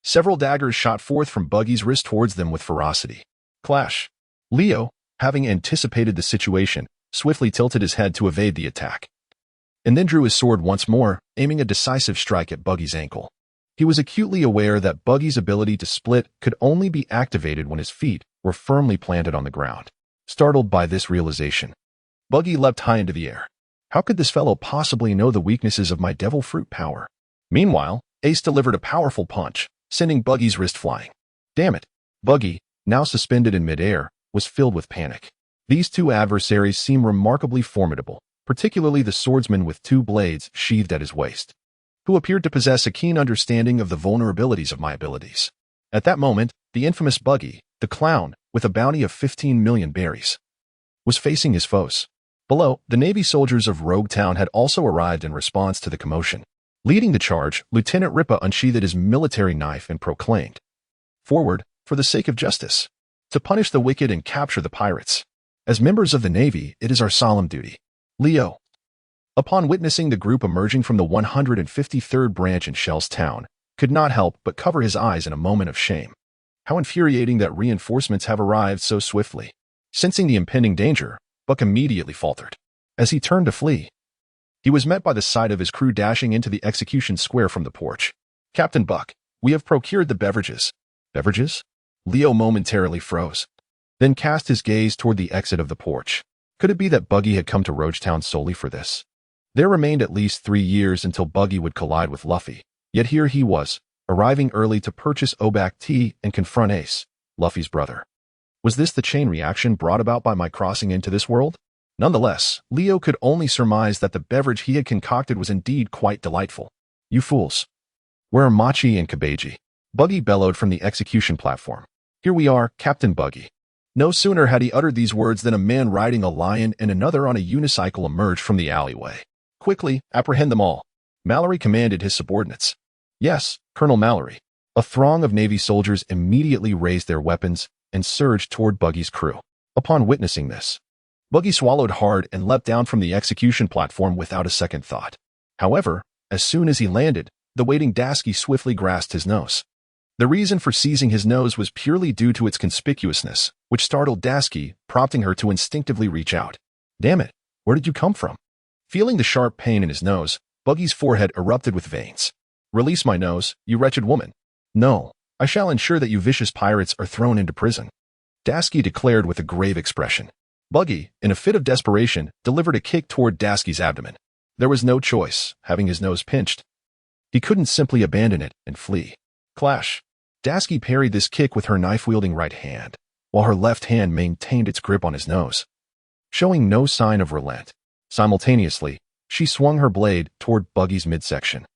Several daggers shot forth from Buggy's wrist towards them with ferocity. Clash. Leo, having anticipated the situation, swiftly tilted his head to evade the attack, and then drew his sword once more, aiming a decisive strike at Buggy's ankle. He was acutely aware that Buggy's ability to split could only be activated when his feet were firmly planted on the ground. Startled by this realization, Buggy leapt high into the air. How could this fellow possibly know the weaknesses of my devil fruit power? Meanwhile, Ace delivered a powerful punch, sending Buggy's wrist flying. Damn it! Buggy, now suspended in midair, was filled with panic. These two adversaries seemed remarkably formidable, particularly the swordsman with two blades sheathed at his waist, who appeared to possess a keen understanding of the vulnerabilities of my abilities. At that moment, the infamous Buggy, the clown, with a bounty of 15 million berries, was facing his foes. Below, the Navy soldiers of Rogue Town had also arrived in response to the commotion. Leading the charge, Lieutenant Ripa unsheathed his military knife and proclaimed, "Forward, for the sake of justice, to punish the wicked and capture the pirates. As members of the Navy, it is our solemn duty." Leo, upon witnessing the group emerging from the 153rd branch in Shell's town, could not help but cover his eyes in a moment of shame. How infuriating that reinforcements have arrived so swiftly. Sensing the impending danger, Buck immediately faltered. As he turned to flee, he was met by the sight of his crew dashing into the execution square from the porch. "Captain Buck, we have procured the beverages." Beverages? Leo momentarily froze, then cast his gaze toward the exit of the porch. Could it be that Buggy had come to Rogetown solely for this? There remained at least 3 years until Buggy would collide with Luffy, yet here he was, arriving early to purchase Obac tea and confront Ace, Luffy's brother. Was this the chain reaction brought about by my crossing into this world? Nonetheless, Leo could only surmise that the beverage he had concocted was indeed quite delightful. "You fools! Where are Machi and Kabeji?" Buggy bellowed from the execution platform. "Here we are, Captain Buggy." No sooner had he uttered these words than a man riding a lion and another on a unicycle emerged from the alleyway. "Quickly, apprehend them all," Mallory commanded his subordinates. "Yes, Colonel Mallory." A throng of Navy soldiers immediately raised their weapons and surged toward Buggy's crew. Upon witnessing this, Buggy swallowed hard and leapt down from the execution platform without a second thought. However, as soon as he landed, the waiting Dasky swiftly grasped his nose. The reason for seizing his nose was purely due to its conspicuousness, which startled Dasky, prompting her to instinctively reach out. "Damn it, where did you come from?" Feeling the sharp pain in his nose, Buggy's forehead erupted with veins. "Release my nose, you wretched woman." "No, I shall ensure that you vicious pirates are thrown into prison," Dasky declared with a grave expression. Buggy, in a fit of desperation, delivered a kick toward Dasky's abdomen. There was no choice, having his nose pinched. He couldn't simply abandon it and flee. Clash. Dasky parried this kick with her knife-wielding right hand, while her left hand maintained its grip on his nose. Showing no sign of relent, simultaneously, she swung her blade toward Buggy's midsection.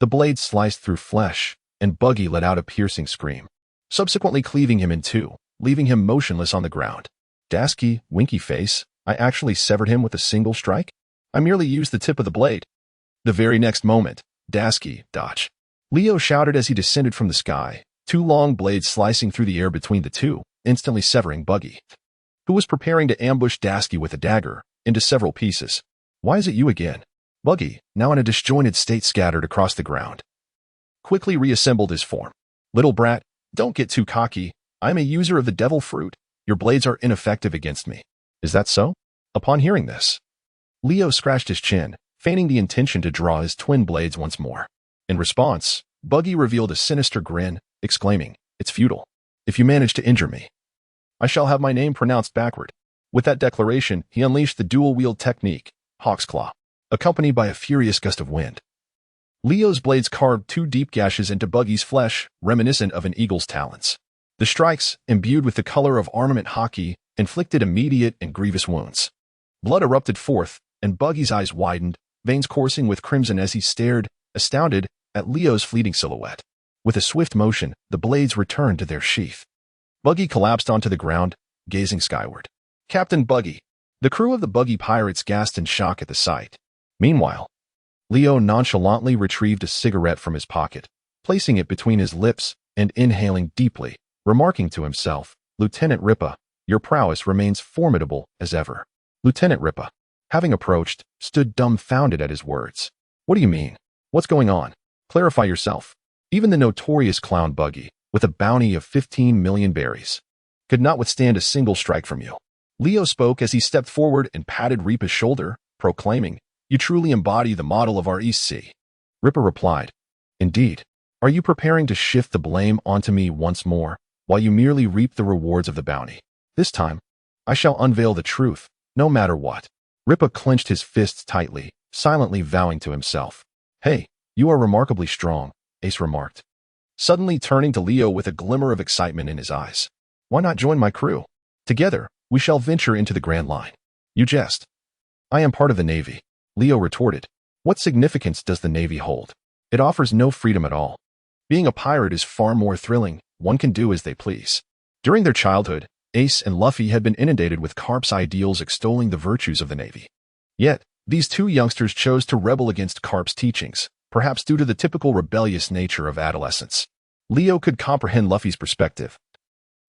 The blade sliced through flesh, and Buggy let out a piercing scream, subsequently cleaving him in two, leaving him motionless on the ground. "Dasky, winky face, I actually severed him with a single strike? I merely used the tip of the blade." The very next moment, Dasky, dodge. Leo shouted as he descended from the sky, two long blades slicing through the air between the two, instantly severing Buggy, who was preparing to ambush Dasky with a dagger, into several pieces. "Why is it you again?" Buggy, now in a disjointed state scattered across the ground, quickly reassembled his form. "Little brat, don't get too cocky. I am a user of the devil fruit. Your blades are ineffective against me." "Is that so?" Upon hearing this, Leo scratched his chin, feigning the intention to draw his twin blades once more. In response, Buggy revealed a sinister grin, exclaiming, "It's futile. If you manage to injure me, I shall have my name pronounced backward." With that declaration, he unleashed the dual-wield technique, Hawk's Claw, accompanied by a furious gust of wind. Leo's blades carved two deep gashes into Buggy's flesh, reminiscent of an eagle's talons. The strikes, imbued with the color of armament hockey, inflicted immediate and grievous wounds. Blood erupted forth, and Buggy's eyes widened, veins coursing with crimson as he stared, astounded, at Leo's fleeting silhouette. With a swift motion, the blades returned to their sheath. Buggy collapsed onto the ground, gazing skyward. Captain Buggy. The crew of the Buggy pirates gasped in shock at the sight. Meanwhile, Leo nonchalantly retrieved a cigarette from his pocket, placing it between his lips and inhaling deeply, remarking to himself, "Lieutenant Ripa, your prowess remains formidable as ever." Lieutenant Ripa, having approached, stood dumbfounded at his words. "What do you mean? What's going on? Clarify yourself." Even the notorious clown Buggy, with a bounty of 15 million berries, could not withstand a single strike from you. Leo spoke as he stepped forward and patted Ripa's shoulder, proclaiming, "You truly embody the model of our East Sea." Ripa replied, "Indeed. Are you preparing to shift the blame onto me once more, while you merely reap the rewards of the bounty? This time, I shall unveil the truth, no matter what." Ripa clenched his fists tightly, silently vowing to himself. "Hey, you are remarkably strong," Ace remarked, suddenly turning to Leo with a glimmer of excitement in his eyes. "Why not join my crew? Together, we shall venture into the Grand Line." "You jest." "I am part of the Navy," Leo retorted. "What significance does the Navy hold? It offers no freedom at all. Being a pirate is far more thrilling. One can do as they please." During their childhood, Ace and Luffy had been inundated with Carp's ideals extolling the virtues of the Navy. Yet, these two youngsters chose to rebel against Carp's teachings, perhaps due to the typical rebellious nature of adolescence. Leo could comprehend Luffy's perspective,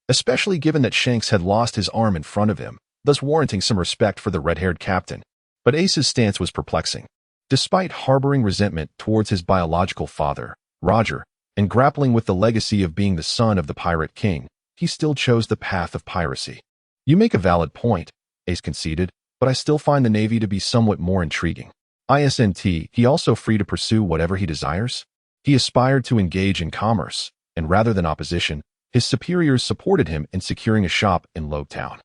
especially given that Shanks had lost his arm in front of him, thus warranting some respect for the red-haired captain. But Ace's stance was perplexing. Despite harboring resentment towards his biological father, Roger, and grappling with the legacy of being the son of the Pirate King, he still chose the path of piracy. "You make a valid point," Ace conceded, "but I still find the Navy to be somewhat more intriguing. Isn't he also free to pursue whatever he desires?" He aspired to engage in commerce, and rather than opposition, his superiors supported him in securing a shop in Logtown,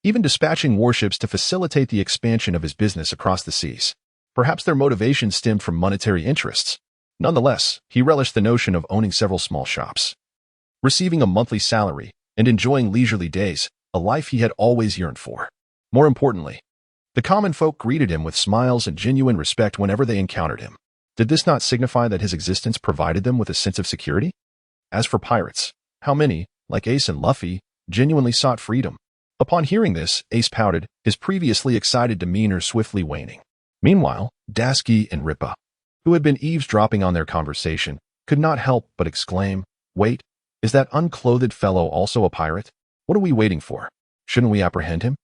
even dispatching warships to facilitate the expansion of his business across the seas. Perhaps their motivation stemmed from monetary interests. Nonetheless, he relished the notion of owning several small shops, receiving a monthly salary, and enjoying leisurely days, a life he had always yearned for. More importantly, the common folk greeted him with smiles and genuine respect whenever they encountered him. Did this not signify that his existence provided them with a sense of security? As for pirates, how many, like Ace and Luffy, genuinely sought freedom? Upon hearing this, Ace pouted, his previously excited demeanor swiftly waning. Meanwhile, Dasky and Ripa, who had been eavesdropping on their conversation, could not help but exclaim, "Wait, is that unclothed fellow also a pirate? What are we waiting for? Shouldn't we apprehend him?"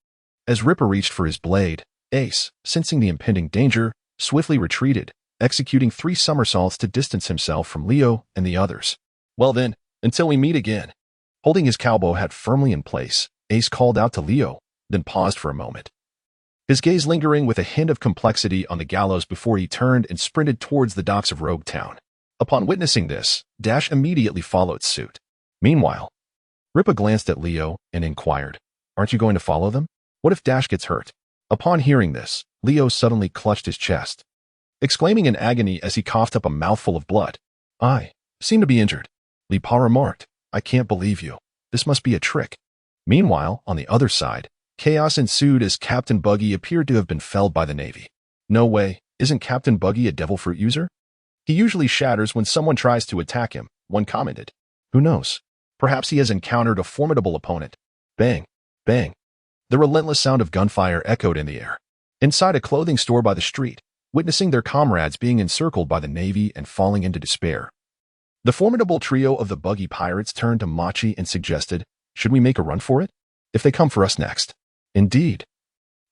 As Ripa reached for his blade, Ace, sensing the impending danger, swiftly retreated, executing 3 somersaults to distance himself from Leo and the others. "Well then, until we meet again." Holding his cowboy hat firmly in place, Ace called out to Leo, then paused for a moment, his gaze lingering with a hint of complexity on the gallows before he turned and sprinted towards the docks of Rogue Town. Upon witnessing this, Dash immediately followed suit. Meanwhile, Ripa glanced at Leo and inquired, "Aren't you going to follow them? What if Dash gets hurt?" Upon hearing this, Leo suddenly clutched his chest, exclaiming in agony as he coughed up a mouthful of blood. "I seem to be injured," Lipa remarked. "I can't believe you. This must be a trick." Meanwhile, on the other side, chaos ensued as Captain Buggy appeared to have been felled by the Navy. "No way, isn't Captain Buggy a devil fruit user? He usually shatters when someone tries to attack him," one commented. "Who knows? Perhaps he has encountered a formidable opponent." Bang, bang. The relentless sound of gunfire echoed in the air. Inside a clothing store by the street, witnessing their comrades being encircled by the Navy and falling into despair, the formidable trio of the Buggy pirates turned to Machi and suggested, "Should we make a run for it? If they come for us next?" "Indeed.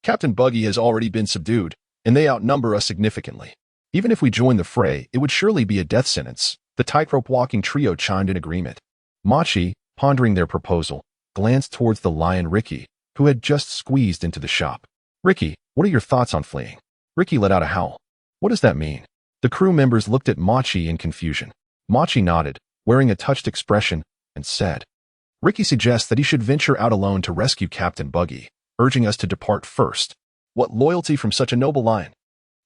Captain Buggy has already been subdued, and they outnumber us significantly. Even if we join the fray, it would surely be a death sentence." The tightrope walking trio chimed in agreement. Machi, pondering their proposal, glanced towards the lion Ricky, who had just squeezed into the shop. "Ricky, what are your thoughts on fleeing?" Ricky let out a howl. "What does that mean?" The crew members looked at Machi in confusion. Machi nodded, wearing a touched expression, and said, "Ricky suggests that he should venture out alone to rescue Captain Buggy, urging us to depart first. What loyalty from such a noble lion!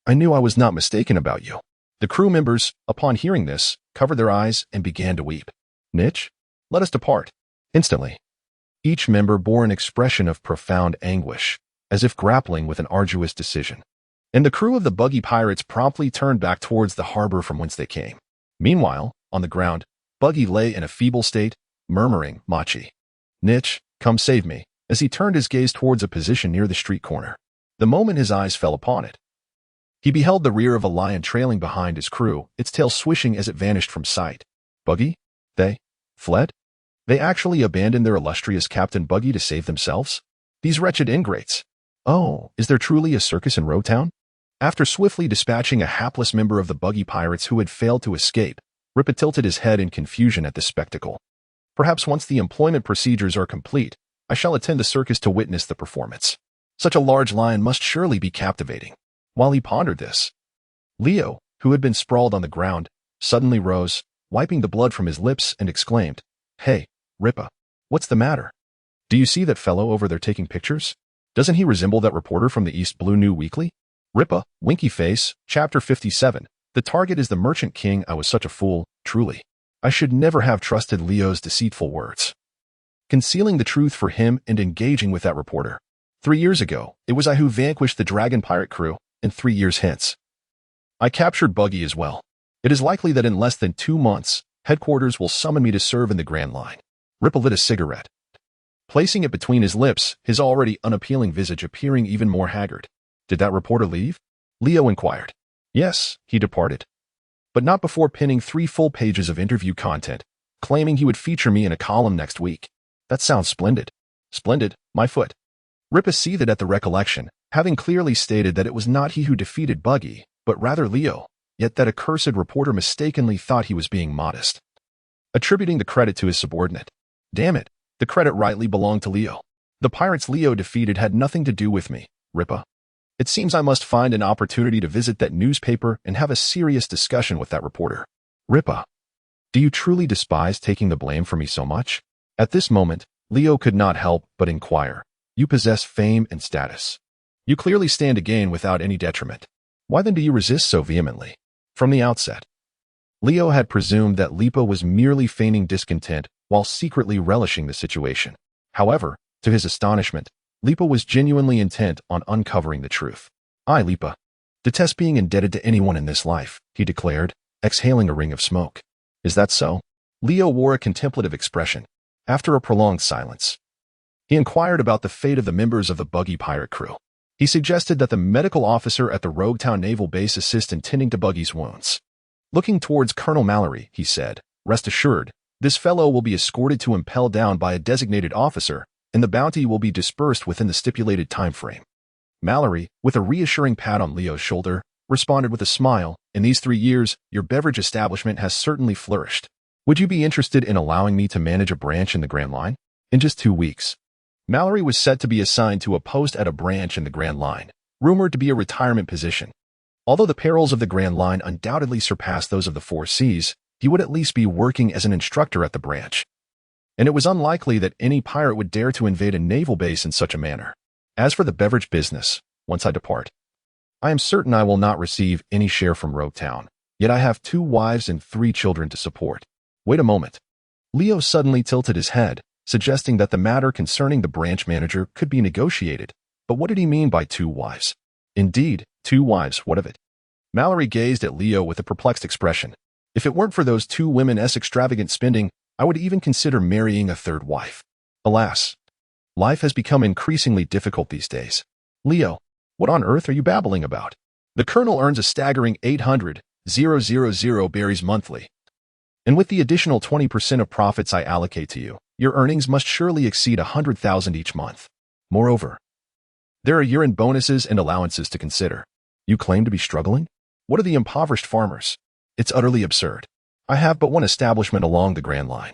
I knew I was not mistaken about you." The crew members, upon hearing this, covered their eyes and began to weep. "Nitch, let us depart." Instantly, Each member bore an expression of profound anguish, as if grappling with an arduous decision. And the crew of the buggy pirates promptly turned back towards the harbor from whence they came. Meanwhile, on the ground, Buggy lay in a feeble state, murmuring, "Machi. Nitch, come save me," as he turned his gaze towards a position near the street corner. The moment his eyes fell upon it, he beheld the rear of a lion trailing behind his crew, its tail swishing as it vanished from sight. Buggy? They fled? They actually abandoned their illustrious Captain Buggy to save themselves? These wretched ingrates. Oh, is there truly a circus in Rowtown? After swiftly dispatching a hapless member of the buggy pirates who had failed to escape, Rippa tilted his head in confusion at the spectacle. Perhaps once the employment procedures are complete, I shall attend the circus to witness the performance. Such a large lion must surely be captivating. While he pondered this, Leo, who had been sprawled on the ground, suddenly rose, wiping the blood from his lips, and exclaimed, "Hey, Rippa, what's the matter? Do you see that fellow over there taking pictures? Doesn't he resemble that reporter from the East Blue New Weekly?" Rippa, Winky Face, Chapter 57. The target is the Merchant King. I was such a fool, truly. I should never have trusted Leo's deceitful words. Concealing the truth for him and engaging with that reporter. 3 years ago, it was I who vanquished the Dragon Pirate crew, and 3 years hence, I captured Buggy as well. It is likely that in less than 2 months, headquarters will summon me to serve in the Grand Line. Rippa lit a cigarette, placing it between his lips, his already unappealing visage appearing even more haggard. Did that reporter leave? Leo inquired. Yes, he departed. But not before pinning 3 full pages of interview content, claiming he would feature me in a column next week. That sounds splendid. Splendid, my foot. Rippa seethed at the recollection, having clearly stated that it was not he who defeated Buggy, but rather Leo, yet that accursed reporter mistakenly thought he was being modest, attributing the credit to his subordinate. Damn it, the credit rightly belonged to Leo. The pirates Leo defeated had nothing to do with me, Rippa. It seems I must find an opportunity to visit that newspaper and have a serious discussion with that reporter. Rippa, do you truly despise taking the blame for me so much? At this moment, Leo could not help but inquire. You possess fame and status. You clearly stand to gain without any detriment. Why then do you resist so vehemently? From the outset, Leo had presumed that Lipa was merely feigning discontent while secretly relishing the situation. However, to his astonishment, Lipa was genuinely intent on uncovering the truth. I, Lipa, detest being indebted to anyone in this life, he declared, exhaling a ring of smoke. Is that so? Leo wore a contemplative expression. After a prolonged silence, he inquired about the fate of the members of the buggy pirate crew. He suggested that the medical officer at the Roguetown Naval Base assist in tending to Buggy's wounds. Looking towards Colonel Mallory, he said, rest assured, this fellow will be escorted to impel down by a designated officer, and the bounty will be dispersed within the stipulated time frame. Mallory, with a reassuring pat on Leo's shoulder, responded with a smile, in these 3 years, your beverage establishment has certainly flourished. Would you be interested in allowing me to manage a branch in the Grand Line? In just 2 weeks. Mallory was set to be assigned to a post at a branch in the Grand Line, rumored to be a retirement position. Although the perils of the Grand Line undoubtedly surpassed those of the 4 Seas, he would at least be working as an instructor at the branch. And it was unlikely that any pirate would dare to invade a naval base in such a manner. As for the beverage business, once I depart, I am certain I will not receive any share from Roguetown, yet I have 2 wives and 3 children to support. Wait a moment. Leo suddenly tilted his head, suggesting that the matter concerning the branch manager could be negotiated. But what did he mean by 2 wives? Indeed, 2 wives, what of it? Mallory gazed at Leo with a perplexed expression. If it weren't for those 2 women's extravagant spending, I would even consider marrying a 3rd wife. Alas, life has become increasingly difficult these days. Leo, what on earth are you babbling about? The colonel earns a staggering 800,000 berries monthly. And with the additional 20% of profits I allocate to you, your earnings must surely exceed 100,000 each month. Moreover, there are year-end bonuses and allowances to consider. You claim to be struggling? What are the impoverished farmers? It's utterly absurd. I have but one establishment along the Grand Line,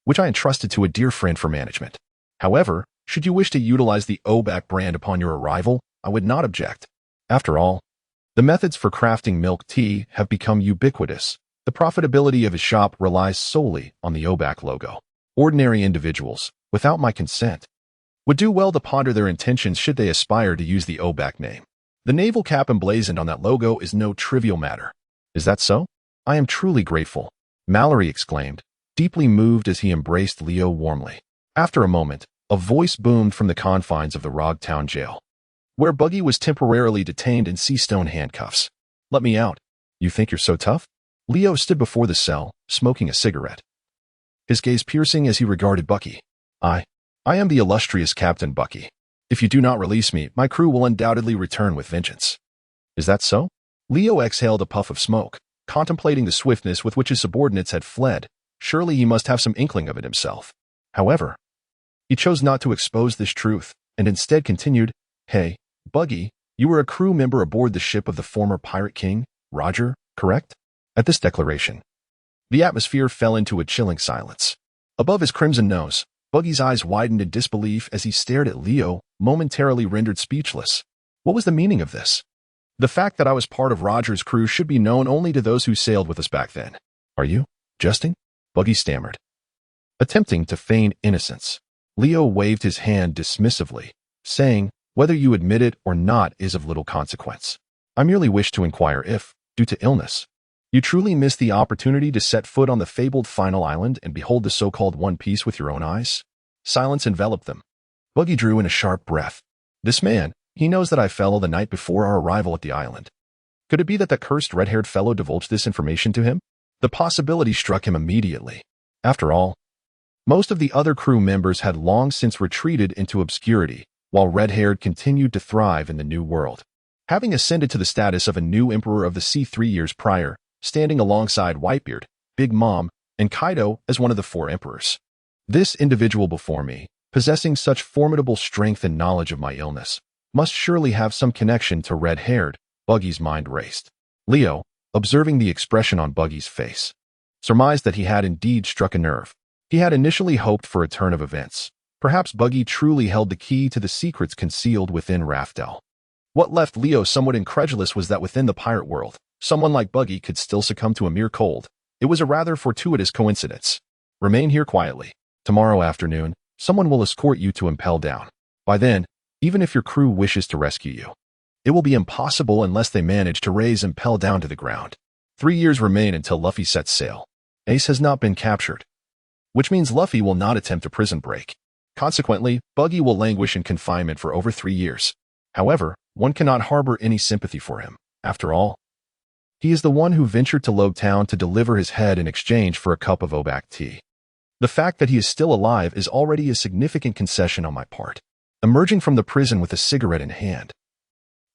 which I entrusted to a dear friend for management. However, should you wish to utilize the Oback brand upon your arrival, I would not object. After all, the methods for crafting milk tea have become ubiquitous. The profitability of his shop relies solely on the Oback logo. Ordinary individuals, without my consent, would do well to ponder their intentions should they aspire to use the Oback name. The naval cap emblazoned on that logo is no trivial matter. Is that so? I am truly grateful, Mallory exclaimed, deeply moved as he embraced Leo warmly. After a moment, a voice boomed from the confines of the Rog Town jail, where Buggy was temporarily detained in sea-stone handcuffs. Let me out. You think you're so tough? Leo stood before the cell, smoking a cigarette, his gaze piercing as he regarded Bucky. I am the illustrious Captain Bucky. If you do not release me, my crew will undoubtedly return with vengeance. Is that so? Leo exhaled a puff of smoke, contemplating the swiftness with which his subordinates had fled. Surely he must have some inkling of it himself. However, he chose not to expose this truth, and instead continued, Hey, Buggy, you were a crew member aboard the ship of the former Pirate King, Roger, correct? At this declaration, the atmosphere fell into a chilling silence. Above his crimson nose, Buggy's eyes widened in disbelief as he stared at Leo, momentarily rendered speechless. What was the meaning of this? The fact that I was part of Roger's crew should be known only to those who sailed with us back then. Are you jesting? Buggy stammered, attempting to feign innocence. Leo waved his hand dismissively, saying, Whether you admit it or not is of little consequence. I merely wish to inquire if, due to illness, you truly missed the opportunity to set foot on the fabled final island and behold the so-called One Piece with your own eyes. Silence enveloped them. Buggy drew in a sharp breath. This man, he knows that I fell the night before our arrival at the island. Could it be that the cursed red-haired fellow divulged this information to him? The possibility struck him immediately. After all, most of the other crew members had long since retreated into obscurity, while red-haired continued to thrive in the New World, having ascended to the status of a new emperor of the sea 3 years prior, standing alongside Whitebeard, Big Mom, and Kaido as one of the 4 emperors. This individual before me, possessing such formidable strength and knowledge of my illness, must surely have some connection to red-haired. Buggy's mind raced. Leo, observing the expression on Buggy's face, surmised that he had indeed struck a nerve. He had initially hoped for a turn of events. Perhaps Buggy truly held the key to the secrets concealed within Raftel. What left Leo somewhat incredulous was that within the pirate world, someone like Buggy could still succumb to a mere cold. It was a rather fortuitous coincidence. Remain here quietly. Tomorrow afternoon, someone will escort you to Impel Down. By then, even if your crew wishes to rescue you, it will be impossible unless they manage to raise Impel Down to the ground. 3 years remain until Luffy sets sail. Ace has not been captured, which means Luffy will not attempt a prison break. Consequently, Buggy will languish in confinement for over 3 years. However, one cannot harbor any sympathy for him. After all, he is the one who ventured to Log Town to deliver his head in exchange for a cup of Obak tea. The fact that he is still alive is already a significant concession on my part. Emerging from the prison with a cigarette in hand,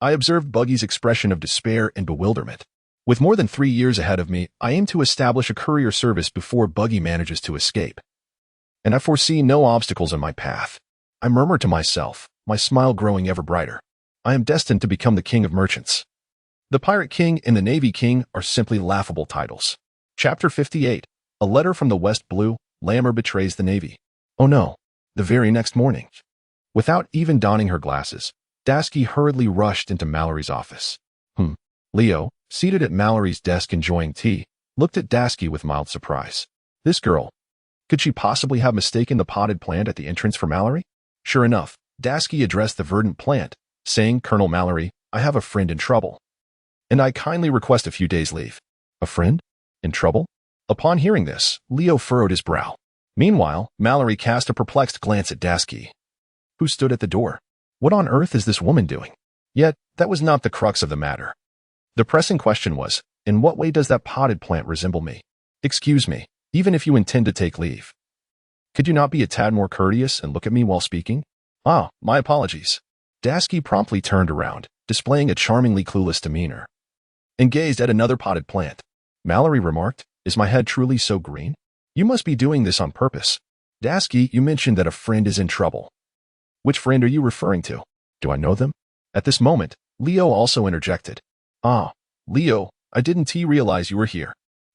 I observed Buggy's expression of despair and bewilderment. With more than 3 years ahead of me, I aim to establish a courier service before Buggy manages to escape, and I foresee no obstacles in my path. I murmur to myself, my smile growing ever brighter. I am destined to become the king of merchants. The Pirate King and the Navy King are simply laughable titles. Chapter 58. A letter from the West Blue. Lammer betrays the Navy. Oh no. The very next morning, without even donning her glasses, Dasky hurriedly rushed into Mallory's office. Leo, seated at Mallory's desk enjoying tea, looked at Dasky with mild surprise. This girl. Could she possibly have mistaken the potted plant at the entrance for Mallory? Sure enough, Dasky addressed the verdant plant, saying, Colonel Mallory, I have a friend in trouble, and I kindly request a few days' leave. A friend? In trouble? Upon hearing this, Leo furrowed his brow. Meanwhile, Mallory cast a perplexed glance at Dasky, who stood at the door. What on earth is this woman doing? Yet, that was not the crux of the matter. The pressing question was, in what way does that potted plant resemble me? Excuse me, even if you intend to take leave, could you not be a tad more courteous and look at me while speaking? Ah, my apologies. Dasky promptly turned around, displaying a charmingly clueless demeanor, and gazed at another potted plant. Mallory remarked, Is my head truly so green? You must be doing this on purpose. Dasky, you mentioned that a friend is in trouble. Which friend are you referring to? Do I know them? At this moment, Leo also interjected. Ah, Leo, I didn't realize you were here.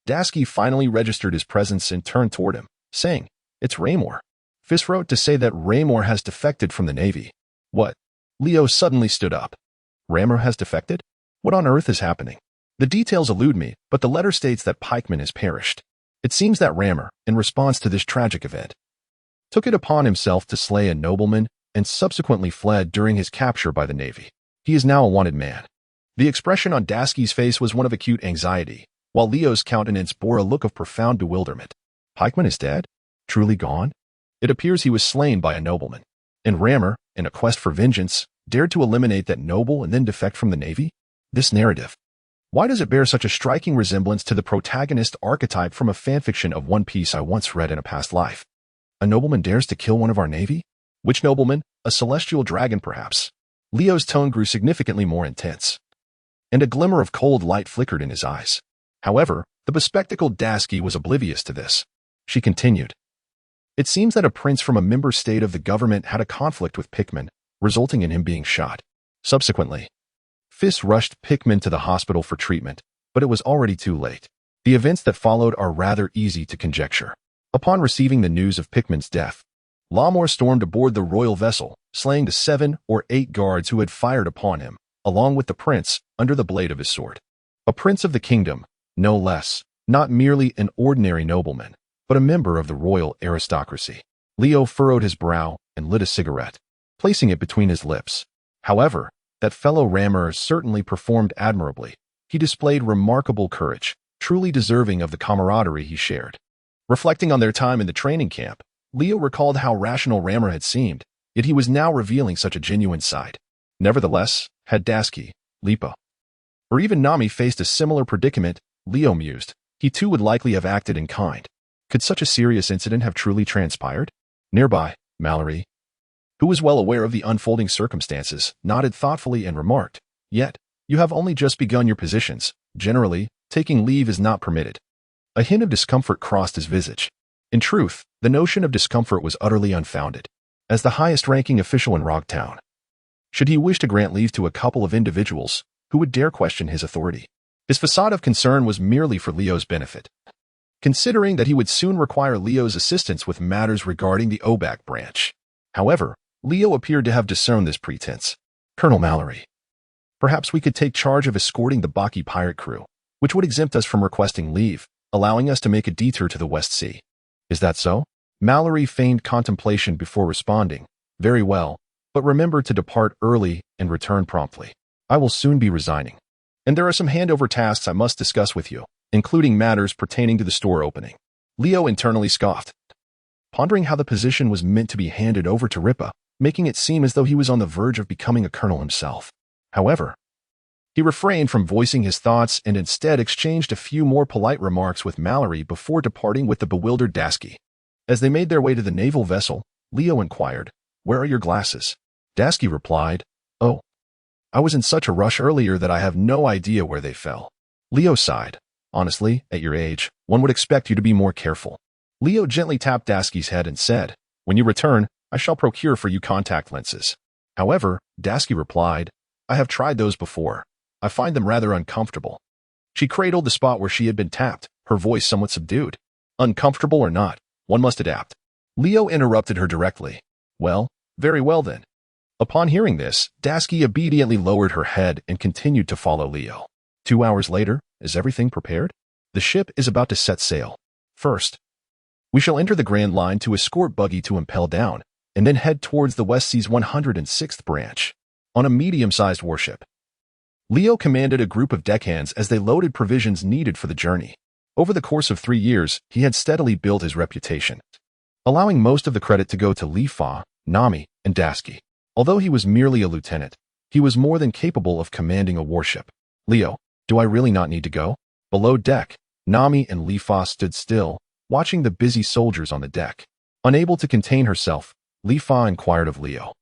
Dasky finally registered his presence and turned toward him, saying, It's Raymore. Fiss wrote to say that Raymore has defected from the Navy. What? Leo suddenly stood up. Raymore has defected? What on earth is happening? The details elude me, but the letter states that Pikeman has perished. It seems that Raymore, in response to this tragic event, took it upon himself to slay a nobleman and subsequently fled during his capture by the Navy. He is now a wanted man. The expression on Dasky's face was one of acute anxiety, while Leo's countenance bore a look of profound bewilderment. Pikeman is dead? Truly gone? It appears he was slain by a nobleman. And Rammer, in a quest for vengeance, dared to eliminate that noble and then defect from the Navy? This narrative. Why does it bear such a striking resemblance to the protagonist archetype from a fanfiction of One Piece I once read in a past life? A nobleman dares to kill one of our Navy? Which nobleman? A celestial dragon, perhaps? Leo's tone grew significantly more intense, and a glimmer of cold light flickered in his eyes. However, the bespectacled Dasky was oblivious to this. She continued. It seems that a prince from a member state of the government had a conflict with Pikmin, resulting in him being shot. Subsequently, Fist rushed Pikmin to the hospital for treatment, but it was already too late. The events that followed are rather easy to conjecture. Upon receiving the news of Pikmin's death, Lamor stormed aboard the royal vessel, slaying the 7 or 8 guards who had fired upon him, along with the prince, under the blade of his sword. A prince of the kingdom, no less, not merely an ordinary nobleman, but a member of the royal aristocracy. Leo furrowed his brow and lit a cigarette, placing it between his lips. However, that fellow rammer certainly performed admirably. He displayed remarkable courage, truly deserving of the camaraderie he shared. Reflecting on their time in the training camp, Leo recalled how rational Rammer had seemed, yet he was now revealing such a genuine side. Nevertheless, had Dasky, Lipa, or even Nami faced a similar predicament, Leo mused, he too would likely have acted in kind. Could such a serious incident have truly transpired? Nearby, Mallory, who was well aware of the unfolding circumstances, nodded thoughtfully and remarked, Yet, you have only just begun your positions. Generally, taking leave is not permitted. A hint of discomfort crossed his visage. In truth, the notion of discomfort was utterly unfounded. As the highest-ranking official in Rogtown, should he wish to grant leave to a couple of individuals who would dare question his authority? His facade of concern was merely for Leo's benefit, considering that he would soon require Leo's assistance with matters regarding the OBAC branch. However, Leo appeared to have discerned this pretense. Colonel Mallory, perhaps we could take charge of escorting the Baki pirate crew, which would exempt us from requesting leave, allowing us to make a detour to the West Sea. Is that so? Mallory feigned contemplation before responding. Very well, but remember to depart early and return promptly. I will soon be resigning. And there are some handover tasks I must discuss with you, including matters pertaining to the store opening. Leo internally scoffed, pondering how the position was meant to be handed over to Ripa, making it seem as though he was on the verge of becoming a colonel himself. However, he refrained from voicing his thoughts and instead exchanged a few more polite remarks with Mallory before departing with the bewildered Dasky. As they made their way to the naval vessel, Leo inquired, Where are your glasses? Dasky replied, Oh, I was in such a rush earlier that I have no idea where they fell. Leo sighed. Honestly, at your age, one would expect you to be more careful. Leo gently tapped Dasky's head and said, When you return, I shall procure for you contact lenses. However, Dasky replied, I have tried those before. I find them rather uncomfortable. She cradled the spot where she had been tapped, her voice somewhat subdued. Uncomfortable or not, one must adapt. Leo interrupted her directly. Well, very well then. Upon hearing this, Dasky obediently lowered her head and continued to follow Leo. 2 hours later, is everything prepared? The ship is about to set sail. First, we shall enter the Grand Line to escort Buggy to impel down, and then head towards the West Sea's 106th branch, on a medium-sized warship. Leo commanded a group of deckhands as they loaded provisions needed for the journey. Over the course of 3 years, he had steadily built his reputation, allowing most of the credit to go to Li Fa, Nami, and Dasky. Although he was merely a lieutenant, he was more than capable of commanding a warship. Leo, do I really not need to go? Below deck, Nami and Li Fa stood still, watching the busy soldiers on the deck. Unable to contain herself, Li Fa inquired of Leo.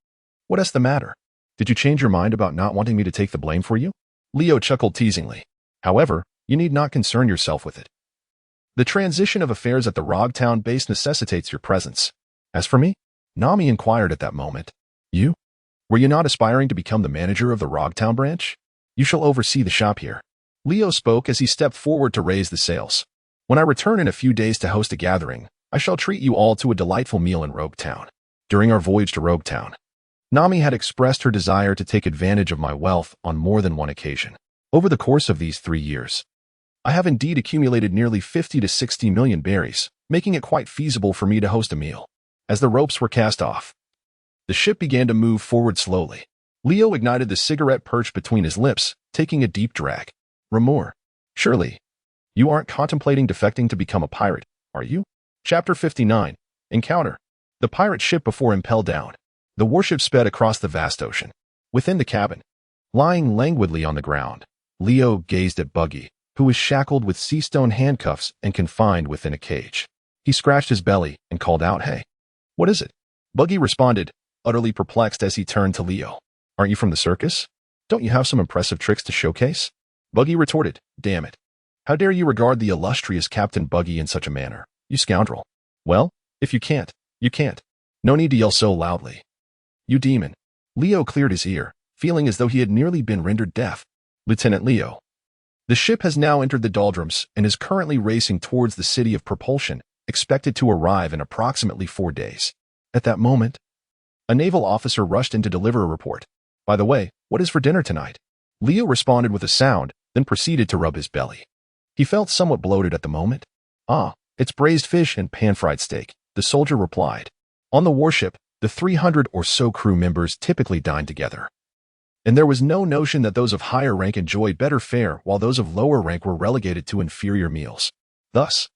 What is the matter? Did you change your mind about not wanting me to take the blame for you? Leo chuckled teasingly. However, you need not concern yourself with it. The transition of affairs at the Rogtown base necessitates your presence. As for me, Nami inquired at that moment. You? Were you not aspiring to become the manager of the Rogtown branch? You shall oversee the shop here. Leo spoke as he stepped forward to raise the sails. When I return in a few days to host a gathering, I shall treat you all to a delightful meal in Rogtown. During our voyage to Rogtown, Nami had expressed her desire to take advantage of my wealth on more than one occasion. Over the course of these 3 years, I have indeed accumulated nearly 50 to 60 million berries, making it quite feasible for me to host a meal. As the ropes were cast off, the ship began to move forward slowly. Leo ignited the cigarette perched between his lips, taking a deep drag. Ramor, surely, you aren't contemplating defecting to become a pirate, are you? Chapter 59, Encounter. The pirate ship before impelled down. The warship sped across the vast ocean. Within the cabin, lying languidly on the ground, Leo gazed at Buggy, who was shackled with sea-stone handcuffs and confined within a cage. He scratched his belly and called out, "Hey, what is it?" Buggy responded, utterly perplexed as he turned to Leo. "Aren't you from the circus? Don't you have some impressive tricks to showcase?" Buggy retorted, "Damn it. How dare you regard the illustrious Captain Buggy in such a manner, you scoundrel? Well, if you can't, you can't. No need to yell so loudly. You demon." Leo cleared his ear, feeling as though he had nearly been rendered deaf. "Lieutenant Leo." The ship has now entered the doldrums and is currently racing towards the city of propulsion, expected to arrive in approximately 4 days. At that moment, a naval officer rushed in to deliver a report. "By the way, what is for dinner tonight?" Leo responded with a sound, then proceeded to rub his belly. He felt somewhat bloated at the moment. "Ah, it's braised fish and pan-fried steak," the soldier replied. On the warship, the 300 or so crew members typically dined together, and there was no notion that those of higher rank enjoyed better fare while those of lower rank were relegated to inferior meals. Thus,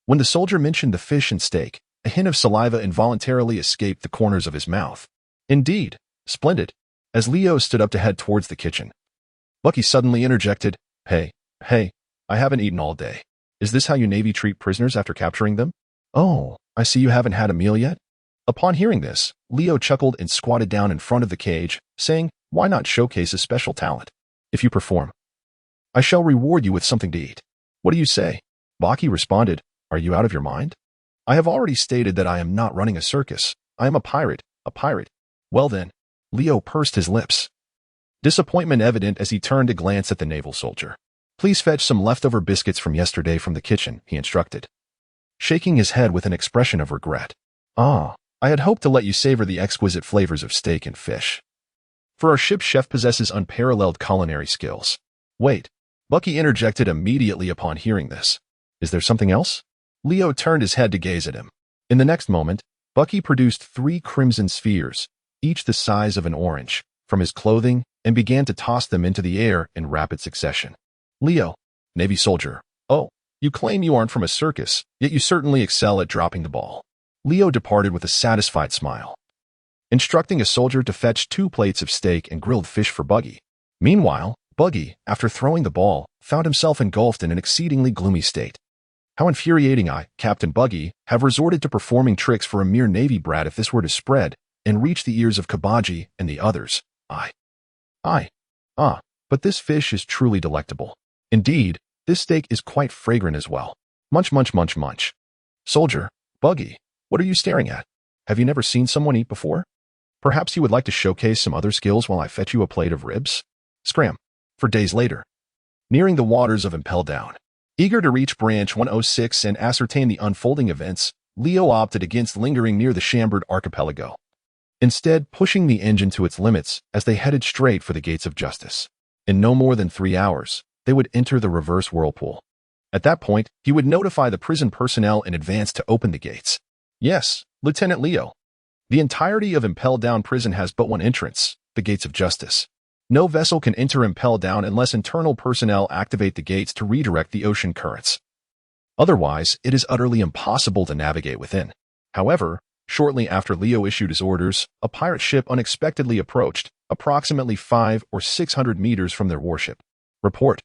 when the soldier mentioned the fish and steak, a hint of saliva involuntarily escaped the corners of his mouth. "Indeed, splendid." As Leo stood up to head towards the kitchen, Bucky suddenly interjected, Hey, I haven't eaten all day. Is this how you Navy treat prisoners after capturing them?" "Oh, I see you haven't had a meal yet." Upon hearing this, Leo chuckled and squatted down in front of the cage, saying, "Why not showcase a special talent? If you perform, I shall reward you with something to eat. What do you say?" Baki responded, "Are you out of your mind? I have already stated that I am not running a circus. I am a pirate. Well then." Leo pursed his lips, disappointment evident as he turned to glance at the naval soldier. "Please fetch some leftover biscuits from yesterday from the kitchen," he instructed, shaking his head with an expression of regret. "Ah, I had hoped to let you savor the exquisite flavors of steak and fish. For our ship's chef possesses unparalleled culinary skills." "Wait," Bucky interjected immediately upon hearing this. "Is there something else?" Leo turned his head to gaze at him. In the next moment, Bucky produced 3 crimson spheres, each the size of an orange, from his clothing and began to toss them into the air in rapid succession. Leo, Navy soldier. "Oh, you claim you aren't from a circus, yet you certainly excel at dropping the ball." Leo departed with a satisfied smile, instructing a soldier to fetch 2 plates of steak and grilled fish for Buggy. Meanwhile, Buggy, after throwing the ball, found himself engulfed in an exceedingly gloomy state. How infuriating! I, Captain Buggy, have resorted to performing tricks for a mere Navy brat if this were to spread and reach the ears of Kabaji and the others. But this fish is truly delectable. Indeed, this steak is quite fragrant as well. Munch, munch, munch, munch. Soldier, Buggy, what are you staring at? Have you never seen someone eat before? Perhaps you would like to showcase some other skills while I fetch you a plate of ribs? Scram. For days later, nearing the waters of Impel Down, eager to reach Branch 106 and ascertain the unfolding events, Leo opted against lingering near the chambered archipelago, instead pushing the engine to its limits as they headed straight for the gates of justice. In no more than 3 hours, they would enter the reverse whirlpool. At that point, he would notify the prison personnel in advance to open the gates. Yes, Lieutenant Leo. The entirety of Impel Down prison has but one entrance, the gates of justice. No vessel can enter Impel Down unless internal personnel activate the gates to redirect the ocean currents. Otherwise, it is utterly impossible to navigate within. However, shortly after Leo issued his orders, a pirate ship unexpectedly approached, approximately 500 or 600 meters from their warship. Report.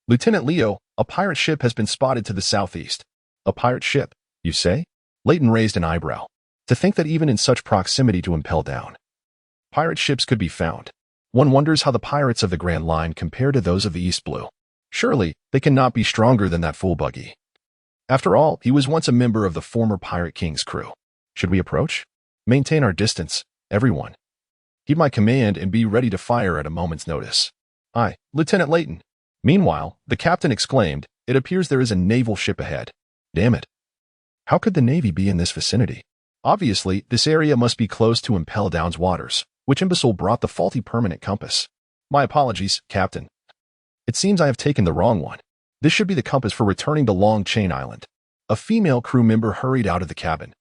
Lieutenant Leo, a pirate ship has been spotted to the southeast. A pirate ship, you say? Leighton raised an eyebrow. To think that even in such proximity to Impel Down, pirate ships could be found. One wonders how the pirates of the Grand Line compare to those of the East Blue. Surely, they cannot be stronger than that fool Buggy. After all, he was once a member of the former Pirate King's crew. Should we approach? Maintain our distance, everyone. Heed my command and be ready to fire at a moment's notice. Aye, Lieutenant Leighton. Meanwhile, the captain exclaimed, "It appears there is a naval ship ahead. Damn it. How could the Navy be in this vicinity? Obviously, this area must be close to Impel Down's waters. Which imbecile brought the faulty permanent compass? My apologies, Captain. It seems I have taken the wrong one. This should be the compass for returning to Long Chain Island." A female crew member hurried out of the cabin,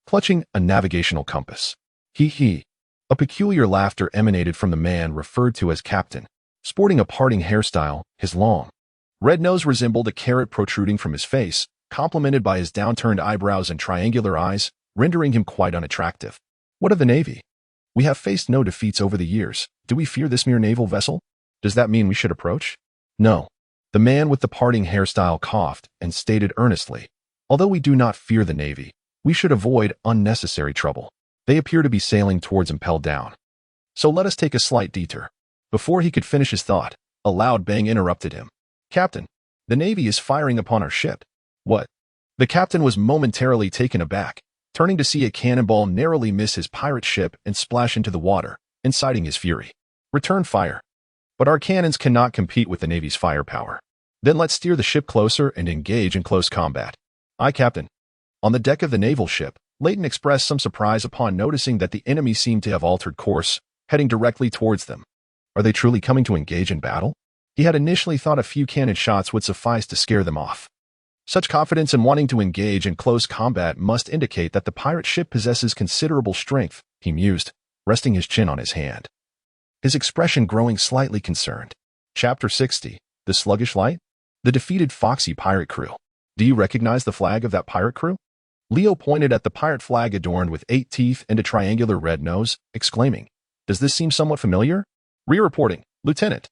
clutching a navigational compass. Hee. A peculiar laughter emanated from the man referred to as Captain. Sporting a parting hairstyle, his long, red nose resembled a carrot protruding from his face, complemented by his downturned eyebrows and triangular eyes. rendering him quite unattractive. What of the Navy? We have faced no defeats over the years. Do we fear this mere naval vessel? Does that mean we should approach? No. The man with the parting hairstyle coughed and stated earnestly, although we do not fear the Navy, we should avoid unnecessary trouble. They appear to be sailing towards impelled down. So let us take a slight detour. Before he could finish his thought, a loud bang interrupted him. Captain, the Navy is firing upon our ship. What? The captain was momentarily taken aback, turning to see a cannonball narrowly miss his pirate ship and splash into the water, inciting his fury. Return fire. But our cannons cannot compete with the Navy's firepower. Then let's steer the ship closer and engage in close combat. Aye, Captain. On the deck of the naval ship, Leighton expressed some surprise upon noticing that the enemy seemed to have altered course, heading directly towards them. Are they truly coming to engage in battle? He had initially thought a few cannon shots would suffice to scare them off. Such confidence in wanting to engage in close combat must indicate that the pirate ship possesses considerable strength, he mused, resting his chin on his hand. His expression growing slightly concerned. Chapter 60. The Sluggish Light? The defeated Foxy pirate crew. Do you recognize the flag of that pirate crew? Leo pointed at the pirate flag adorned with 8 teeth and a triangular red nose, exclaiming, Does this seem somewhat familiar? Re-reporting, Lieutenant.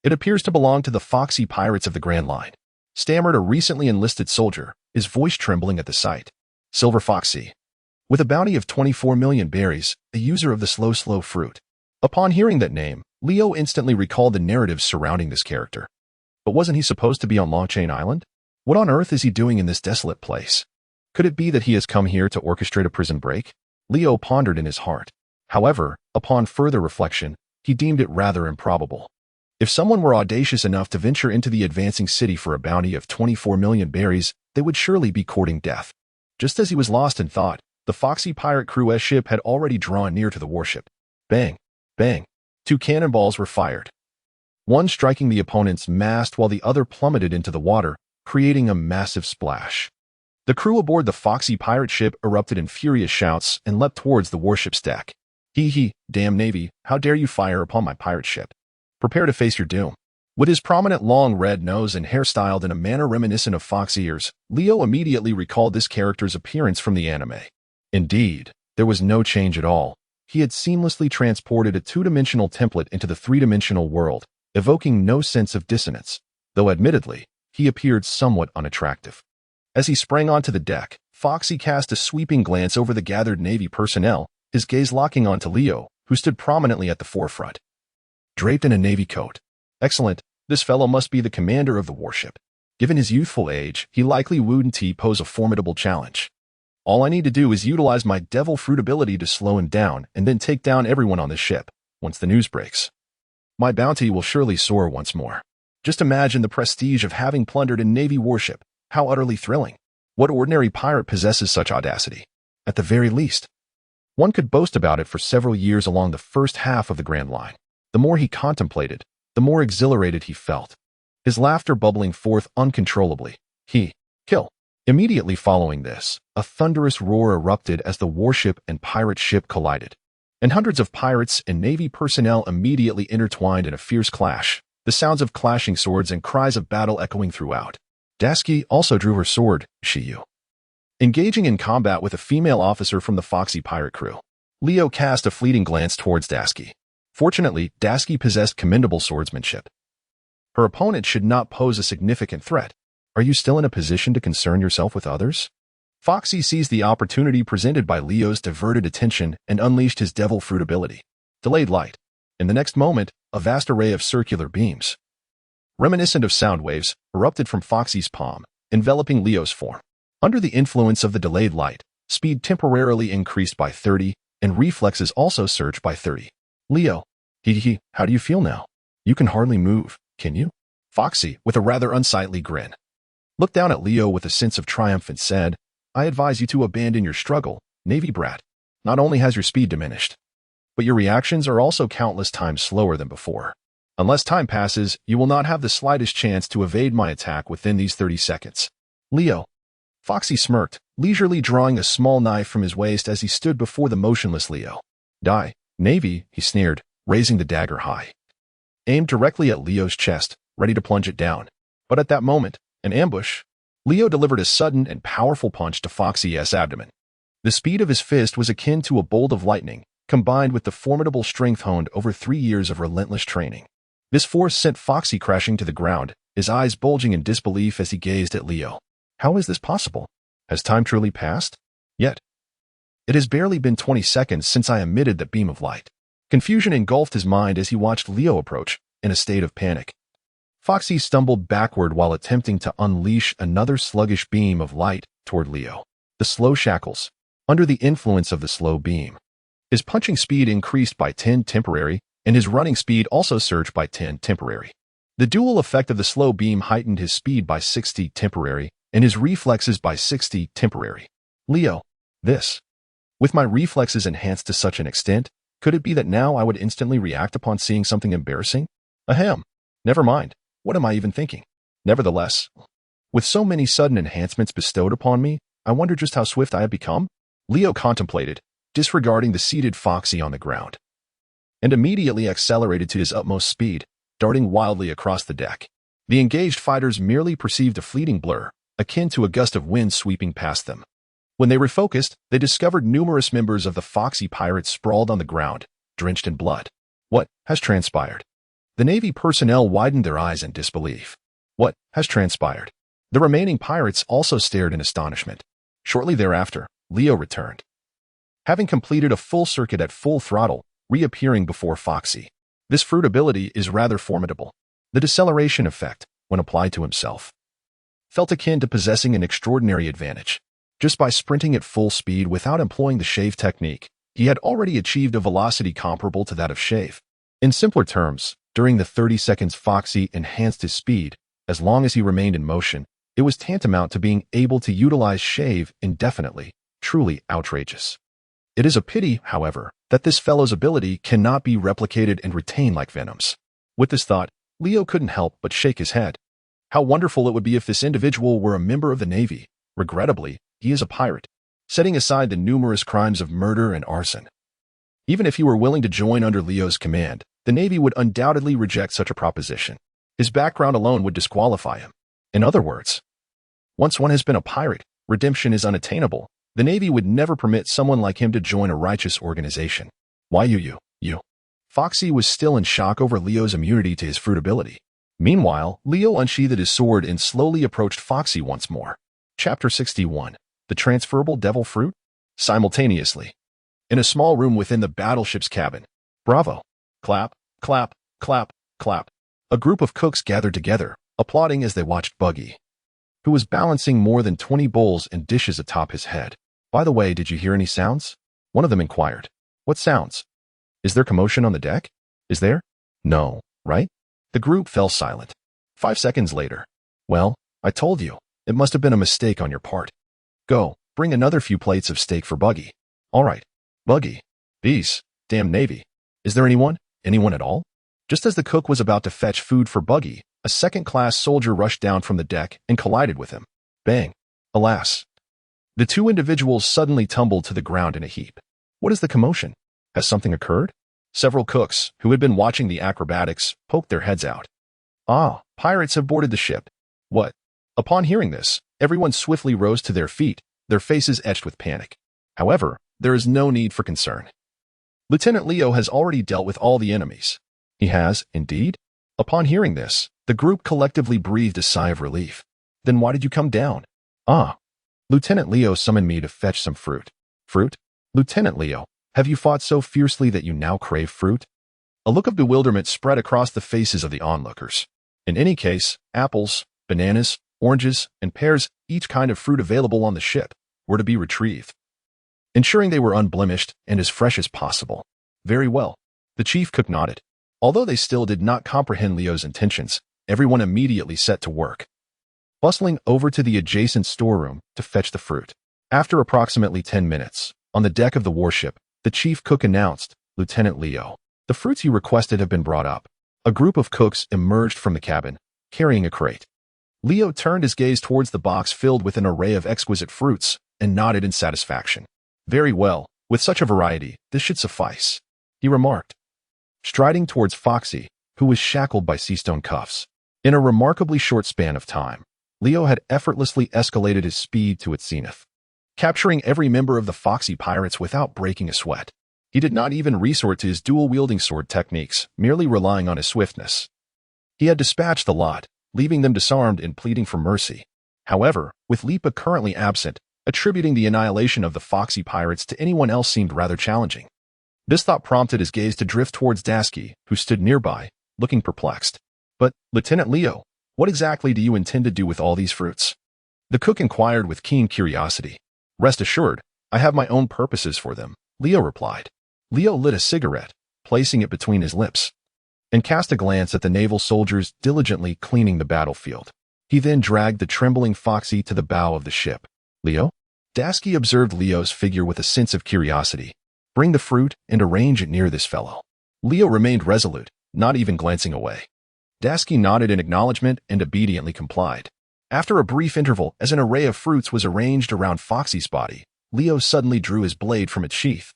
It appears to belong to the Foxy pirates of the Grand Line, stammered a recently enlisted soldier, his voice trembling at the sight. Silver Foxy. With a bounty of 24 million berries, a user of the slow fruit. Upon hearing that name, Leo instantly recalled the narratives surrounding this character. But wasn't he supposed to be on Long Chain Island? What on earth is he doing in this desolate place? Could it be that he has come here to orchestrate a prison break? Leo pondered in his heart. However, upon further reflection, he deemed it rather improbable. If someone were audacious enough to venture into the advancing city for a bounty of 24 million berries, they would surely be courting death. Just as he was lost in thought, the Foxy pirate crew's ship had already drawn near to the warship. Bang! Bang! 2 cannonballs were fired. One striking the opponent's mast while the other plummeted into the water, creating a massive splash. The crew aboard the Foxy pirate ship erupted in furious shouts and leapt towards the warship's deck. Hee, damn Navy, how dare you fire upon my pirate ship? Prepare to face your doom. With his prominent long red nose and hair styled in a manner reminiscent of fox ears, Leo immediately recalled this character's appearance from the anime. Indeed, there was no change at all. He had seamlessly transported a 2-dimensional template into the 3-dimensional world, evoking no sense of dissonance, though admittedly, he appeared somewhat unattractive. As he sprang onto the deck, Foxy cast a sweeping glance over the gathered Navy personnel, his gaze locking onto Leo, who stood prominently at the forefront. Draped in a Navy coat. Excellent, this fellow must be the commander of the warship. Given his youthful age, he likely wouldn't pose a formidable challenge. All I need to do is utilize my devil fruit ability to slow him down and then take down everyone on the ship, once the news breaks. My bounty will surely soar once more. Just imagine the prestige of having plundered a Navy warship. How utterly thrilling. What ordinary pirate possesses such audacity? At the very least. One could boast about it for several years along the first half of the Grand Line. The more he contemplated, the more exhilarated he felt. His laughter bubbling forth uncontrollably. Kill. Immediately following this, a thunderous roar erupted as the warship and pirate ship collided. And hundreds of pirates and Navy personnel immediately intertwined in a fierce clash, the sounds of clashing swords and cries of battle echoing throughout. Dasky also drew her sword, Shiyu. Engaging in combat with a female officer from the Foxy pirate crew, Leo cast a fleeting glance towards Dasky. Fortunately, Dasky possessed commendable swordsmanship. Her opponent should not pose a significant threat. Are you still in a position to concern yourself with others? Foxy seized the opportunity presented by Leo's diverted attention and unleashed his devil fruit ability. Delayed light. In the next moment, a vast array of circular beams, reminiscent of sound waves, erupted from Foxy's palm, enveloping Leo's form. Under the influence of the delayed light, speed temporarily increased by 30, and reflexes also surged by 30. Leo, how do you feel now? You can hardly move, can you? Foxy, with a rather unsightly grin, looked down at Leo with a sense of triumph and said, I advise you to abandon your struggle, Navy brat. Not only has your speed diminished, but your reactions are also countless times slower than before. Unless time passes, you will not have the slightest chance to evade my attack within these 30 seconds. Leo. Foxy smirked, leisurely drawing a small knife from his waist as he stood before the motionless Leo. Die, Navy, he sneered, raising the dagger high. Aimed directly at Leo's chest, ready to plunge it down. But at that moment, an ambush. Leo delivered a sudden and powerful punch to Foxy's abdomen. The speed of his fist was akin to a bolt of lightning, combined with the formidable strength honed over 3 years of relentless training. This force sent Foxy crashing to the ground, his eyes bulging in disbelief as he gazed at Leo. How is this possible? Has time truly passed? Yet. It has barely been 20 seconds since I emitted that beam of light. Confusion engulfed his mind as he watched Leo approach, in a state of panic. Foxy stumbled backward while attempting to unleash another sluggish beam of light toward Leo. The slow shackles. Under the influence of the slow beam, his punching speed increased by 10 temporary, and his running speed also surged by 10 temporary. The dual effect of the slow beam heightened his speed by 60 temporary, and his reflexes by 60 temporary. Leo, this. With my reflexes enhanced to such an extent, could it be that now I would instantly react upon seeing something embarrassing? Ahem. Never mind. What am I even thinking? Nevertheless, with so many sudden enhancements bestowed upon me, I wonder just how swift I have become? Leo contemplated, disregarding the seated Foxy on the ground, and immediately accelerated to his utmost speed, darting wildly across the deck. The engaged fighters merely perceived a fleeting blur, akin to a gust of wind sweeping past them. When they refocused, they discovered numerous members of the Foxy pirates sprawled on the ground, drenched in blood. What has transpired? The Navy personnel widened their eyes in disbelief. What has transpired? The remaining pirates also stared in astonishment. Shortly thereafter, Leo returned, having completed a full circuit at full throttle, reappearing before Foxy. This fruit ability is rather formidable. The deceleration effect, when applied to himself, felt akin to possessing an extraordinary advantage. Just by sprinting at full speed without employing the shave technique, he had already achieved a velocity comparable to that of shave. In simpler terms, during the 30 seconds Foxy enhanced his speed, as long as he remained in motion, it was tantamount to being able to utilize shave indefinitely. Truly outrageous. It is a pity, however, that this fellow's ability cannot be replicated and retained like Venom's. With this thought, Leo couldn't help but shake his head. How wonderful it would be if this individual were a member of the Navy. Regrettably, he is a pirate, setting aside the numerous crimes of murder and arson. Even if he were willing to join under Leo's command, the Navy would undoubtedly reject such a proposition. His background alone would disqualify him. In other words, once one has been a pirate, redemption is unattainable. The Navy would never permit someone like him to join a righteous organization. Why you? Foxy was still in shock over Leo's immunity to his fruit ability. Meanwhile, Leo unsheathed his sword and slowly approached Foxy once more. Chapter 61. The Transferable Devil Fruit? Simultaneously, in a small room within the battleship's cabin. Bravo. Clap, clap, clap, clap. A group of cooks gathered together, applauding as they watched Buggy, who was balancing more than 20 bowls and dishes atop his head. By the way, did you hear any sounds? One of them inquired. What sounds? Is there commotion on the deck? Is there? No, right? The group fell silent. 5 seconds later. Well, I told you. It must have been a mistake on your part. Go, bring another few plates of steak for Buggy. All right. Buggy. These. Damn Navy. Is there anyone? Anyone at all? Just as the cook was about to fetch food for Buggy, a second-class soldier rushed down from the deck and collided with him. Bang. Alas. The two individuals suddenly tumbled to the ground in a heap. What is the commotion? Has something occurred? Several cooks, who had been watching the acrobatics, poked their heads out. Ah, pirates have boarded the ship. What? Upon hearing this, everyone swiftly rose to their feet, their faces etched with panic. However, there is no need for concern. Lieutenant Leo has already dealt with all the enemies. He has, indeed? Upon hearing this, the group collectively breathed a sigh of relief. Then why did you come down? Ah. Lieutenant Leo summoned me to fetch some fruit. Fruit? Lieutenant Leo, have you fought so fiercely that you now crave fruit? A look of bewilderment spread across the faces of the onlookers. In any case, apples, bananas, oranges, and pears, each kind of fruit available on the ship, were to be retrieved, ensuring they were unblemished and as fresh as possible. Very well. The chief cook nodded. Although they still did not comprehend Leo's intentions, everyone immediately set to work, bustling over to the adjacent storeroom to fetch the fruit. After approximately 10 minutes, on the deck of the warship, the chief cook announced, Lieutenant Leo, the fruits you requested have been brought up. A group of cooks emerged from the cabin, carrying a crate. Leo turned his gaze towards the box filled with an array of exquisite fruits and nodded in satisfaction. Very well, with such a variety, this should suffice, he remarked, striding towards Foxy, who was shackled by seastone cuffs. In a remarkably short span of time, Leo had effortlessly escalated his speed to its zenith. capturing every member of the Foxy pirates without breaking a sweat. He did not even resort to his dual-wielding sword techniques, merely relying on his swiftness. He had dispatched the lot, leaving them disarmed and pleading for mercy. However, with Lipa currently absent, attributing the annihilation of the Foxy pirates to anyone else seemed rather challenging. This thought prompted his gaze to drift towards Dasky, who stood nearby, looking perplexed. "But, Lieutenant Leo, what exactly do you intend to do with all these fruits?" The cook inquired with keen curiosity. "Rest assured, I have my own purposes for them," Leo replied. Leo lit a cigarette, placing it between his lips, and cast a glance at the naval soldiers diligently cleaning the battlefield. He then dragged the trembling Foxy to the bow of the ship. "Leo?" Dasky observed Leo's figure with a sense of curiosity. "Bring the fruit and arrange it near this fellow." Leo remained resolute, not even glancing away. Dasky nodded in acknowledgement and obediently complied. After a brief interval as an array of fruits was arranged around Foxy's body, Leo suddenly drew his blade from its sheath,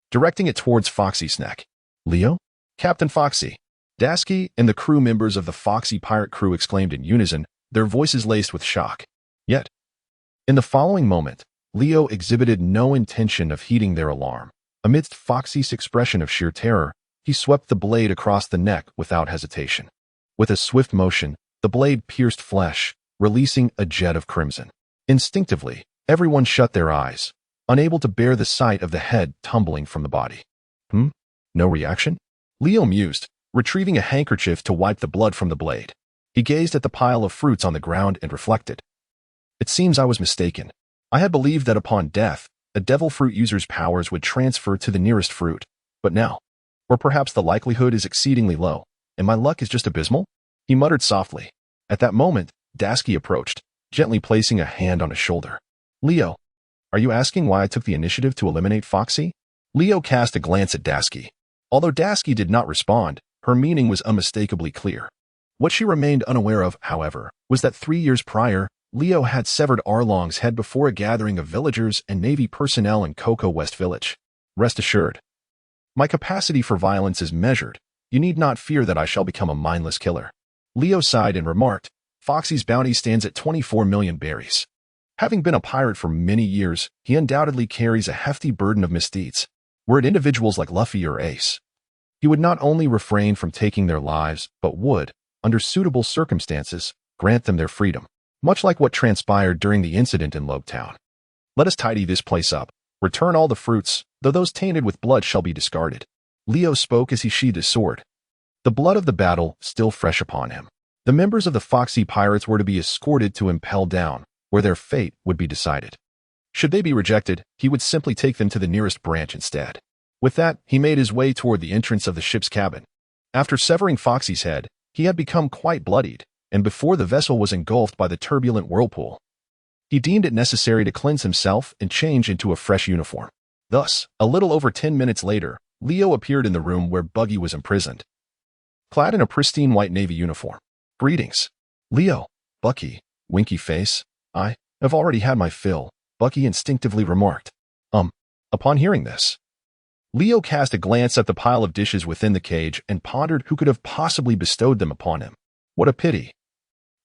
directing it towards Foxy's neck. "Leo? Captain Foxy!" Dasky and the crew members of the Foxy pirate crew exclaimed in unison, their voices laced with shock. Yet, in the following moment, Leo exhibited no intention of heeding their alarm. Amidst Foxy's expression of sheer terror, he swept the blade across the neck without hesitation. With a swift motion, the blade pierced flesh, releasing a jet of crimson. Instinctively, everyone shut their eyes, unable to bear the sight of the head tumbling from the body. No reaction? Leo mused, retrieving a handkerchief to wipe the blood from the blade. He gazed at the pile of fruits on the ground and reflected. "It seems I was mistaken. I had believed that upon death, a devil fruit user's powers would transfer to the nearest fruit. But now, or perhaps the likelihood is exceedingly low, and my luck is just abysmal?" He muttered softly. At that moment, Dasky approached, gently placing a hand on his shoulder. "Leo, are you asking why I took the initiative to eliminate Foxy?" Leo cast a glance at Dasky. Although Dasky did not respond, her meaning was unmistakably clear. What she remained unaware of, however, was that 3 years prior, Leo had severed Arlong's head before a gathering of villagers and Navy personnel in Cocoa West Village. "Rest assured, my capacity for violence is measured. You need not fear that I shall become a mindless killer." Leo sighed and remarked, "Foxy's bounty stands at 24 million berries. Having been a pirate for many years, he undoubtedly carries a hefty burden of misdeeds. Were it individuals like Luffy or Ace, he would not only refrain from taking their lives, but would, under suitable circumstances, grant them their freedom, much like what transpired during the incident in Lobetown. Let us tidy this place up, return all the fruits, though those tainted with blood shall be discarded." Leo spoke as he sheathed his sword, the blood of the battle still fresh upon him. The members of the Foxy pirates were to be escorted to Impel Down, where their fate would be decided. Should they be rejected, he would simply take them to the nearest branch instead. With that, he made his way toward the entrance of the ship's cabin. After severing Foxy's head, he had become quite bloodied, and before the vessel was engulfed by the turbulent whirlpool, he deemed it necessary to cleanse himself and change into a fresh uniform. Thus, a little over 10 minutes later, Leo appeared in the room where Buggy was imprisoned, clad in a pristine white Navy uniform. "Greetings, Leo." "Bucky, winky face. I have already had my fill," Bucky instinctively remarked. Upon hearing this, Leo cast a glance at the pile of dishes within the cage and pondered who could have possibly bestowed them upon him. What a pity.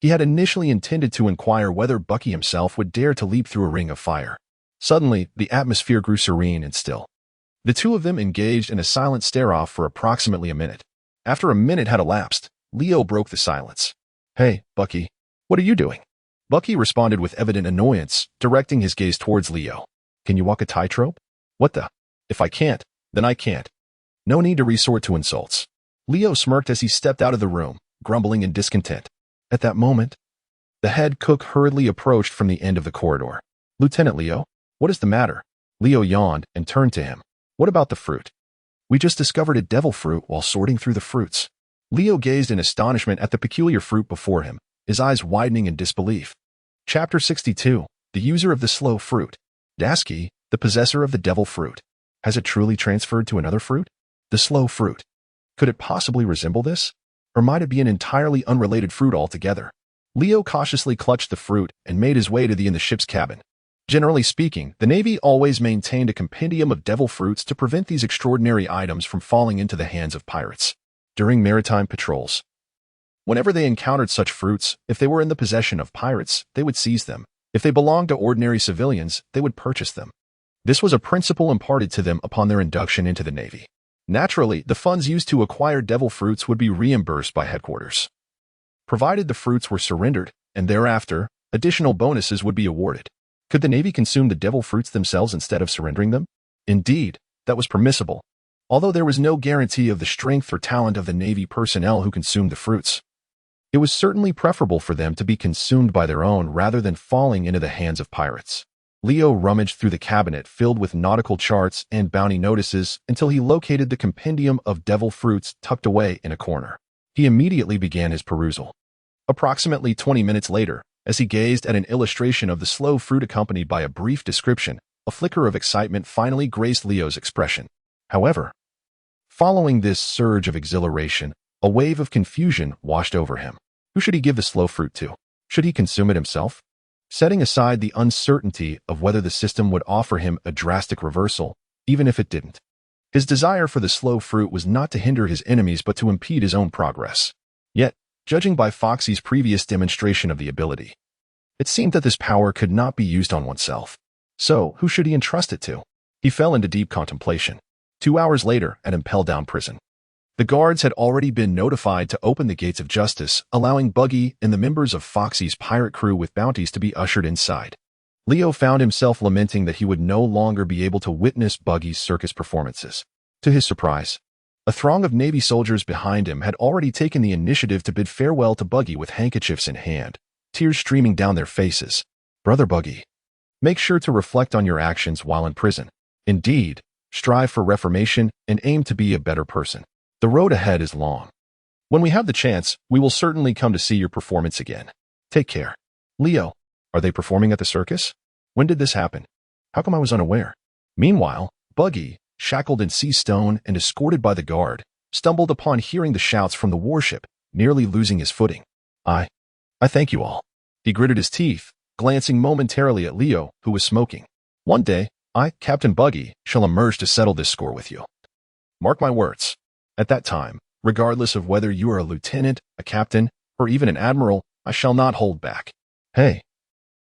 He had initially intended to inquire whether Bucky himself would dare to leap through a ring of fire. Suddenly, the atmosphere grew serene and still. The two of them engaged in a silent stare-off for approximately a minute. After a minute had elapsed, Leo broke the silence. "Hey, Bucky, what are you doing?" Bucky responded with evident annoyance, directing his gaze towards Leo. "Can you walk a tightrope?" "What the? If I can't, then I can't. No need to resort to insults." Leo smirked as he stepped out of the room, grumbling in discontent. At that moment, the head cook hurriedly approached from the end of the corridor. "Lieutenant Leo, what is the matter?" Leo yawned and turned to him. "What about the fruit?" "We just discovered a devil fruit while sorting through the fruits." Leo gazed in astonishment at the peculiar fruit before him, his eyes widening in disbelief. Chapter 62. The user of the slow fruit. Dasky, the possessor of the devil fruit. Has it truly transferred to another fruit? The slow fruit. Could it possibly resemble this? Or might it be an entirely unrelated fruit altogether? Leo cautiously clutched the fruit and made his way to the ship's cabin. Generally speaking, the Navy always maintained a compendium of devil fruits to prevent these extraordinary items from falling into the hands of pirates. During maritime patrols, whenever they encountered such fruits, if they were in the possession of pirates, they would seize them, If they belonged to ordinary civilians, they would purchase them. This was a principle imparted to them upon their induction into the Navy. Naturally, the funds used to acquire devil fruits would be reimbursed by headquarters, provided the fruits were surrendered, and thereafter, additional bonuses would be awarded. Could the Navy consume the devil fruits themselves instead of surrendering them? Indeed, that was permissible, although there was no guarantee of the strength or talent of the Navy personnel who consumed the fruits. It was certainly preferable for them to be consumed by their own rather than falling into the hands of pirates. Leo rummaged through the cabinet filled with nautical charts and bounty notices until he located the compendium of devil fruits tucked away in a corner. He immediately began his perusal. Approximately 20 minutes later, as he gazed at an illustration of the slow fruit accompanied by a brief description, a flicker of excitement finally graced Leo's expression. However, following this surge of exhilaration, a wave of confusion washed over him. Who should he give the slow fruit to? Should he consume it himself? Setting aside the uncertainty of whether the system would offer him a drastic reversal, even if it didn't. His desire for the slow fruit was not to hinder his enemies but to impede his own progress. Yet, judging by Foxy's previous demonstration of the ability, it seemed that this power could not be used on oneself. So, who should he entrust it to? He fell into deep contemplation. 2 hours later, at Impel Down Prison, the guards had already been notified to open the gates of justice, allowing Buggy and the members of Foxy's pirate crew with bounties to be ushered inside. Leo found himself lamenting that he would no longer be able to witness Buggy's circus performances. To his surprise, a throng of Navy soldiers behind him had already taken the initiative to bid farewell to Buggy with handkerchiefs in hand, tears streaming down their faces. Brother Buggy, make sure to reflect on your actions while in prison. Indeed, strive for reformation and aim to be a better person. The road ahead is long. When we have the chance, we will certainly come to see your performance again. Take care. Leo, are they performing at the circus? When did this happen? How come I was unaware? Meanwhile, Buggy, shackled in sea stone and escorted by the guard, stumbled upon hearing the shouts from the warship, nearly losing his footing. I thank you all. He gritted his teeth, glancing momentarily at Leo, who was smoking. One day, I, Captain Buggy, shall emerge to settle this score with you. Mark my words. At that time, regardless of whether you are a lieutenant, a captain, or even an admiral, I shall not hold back. Hey,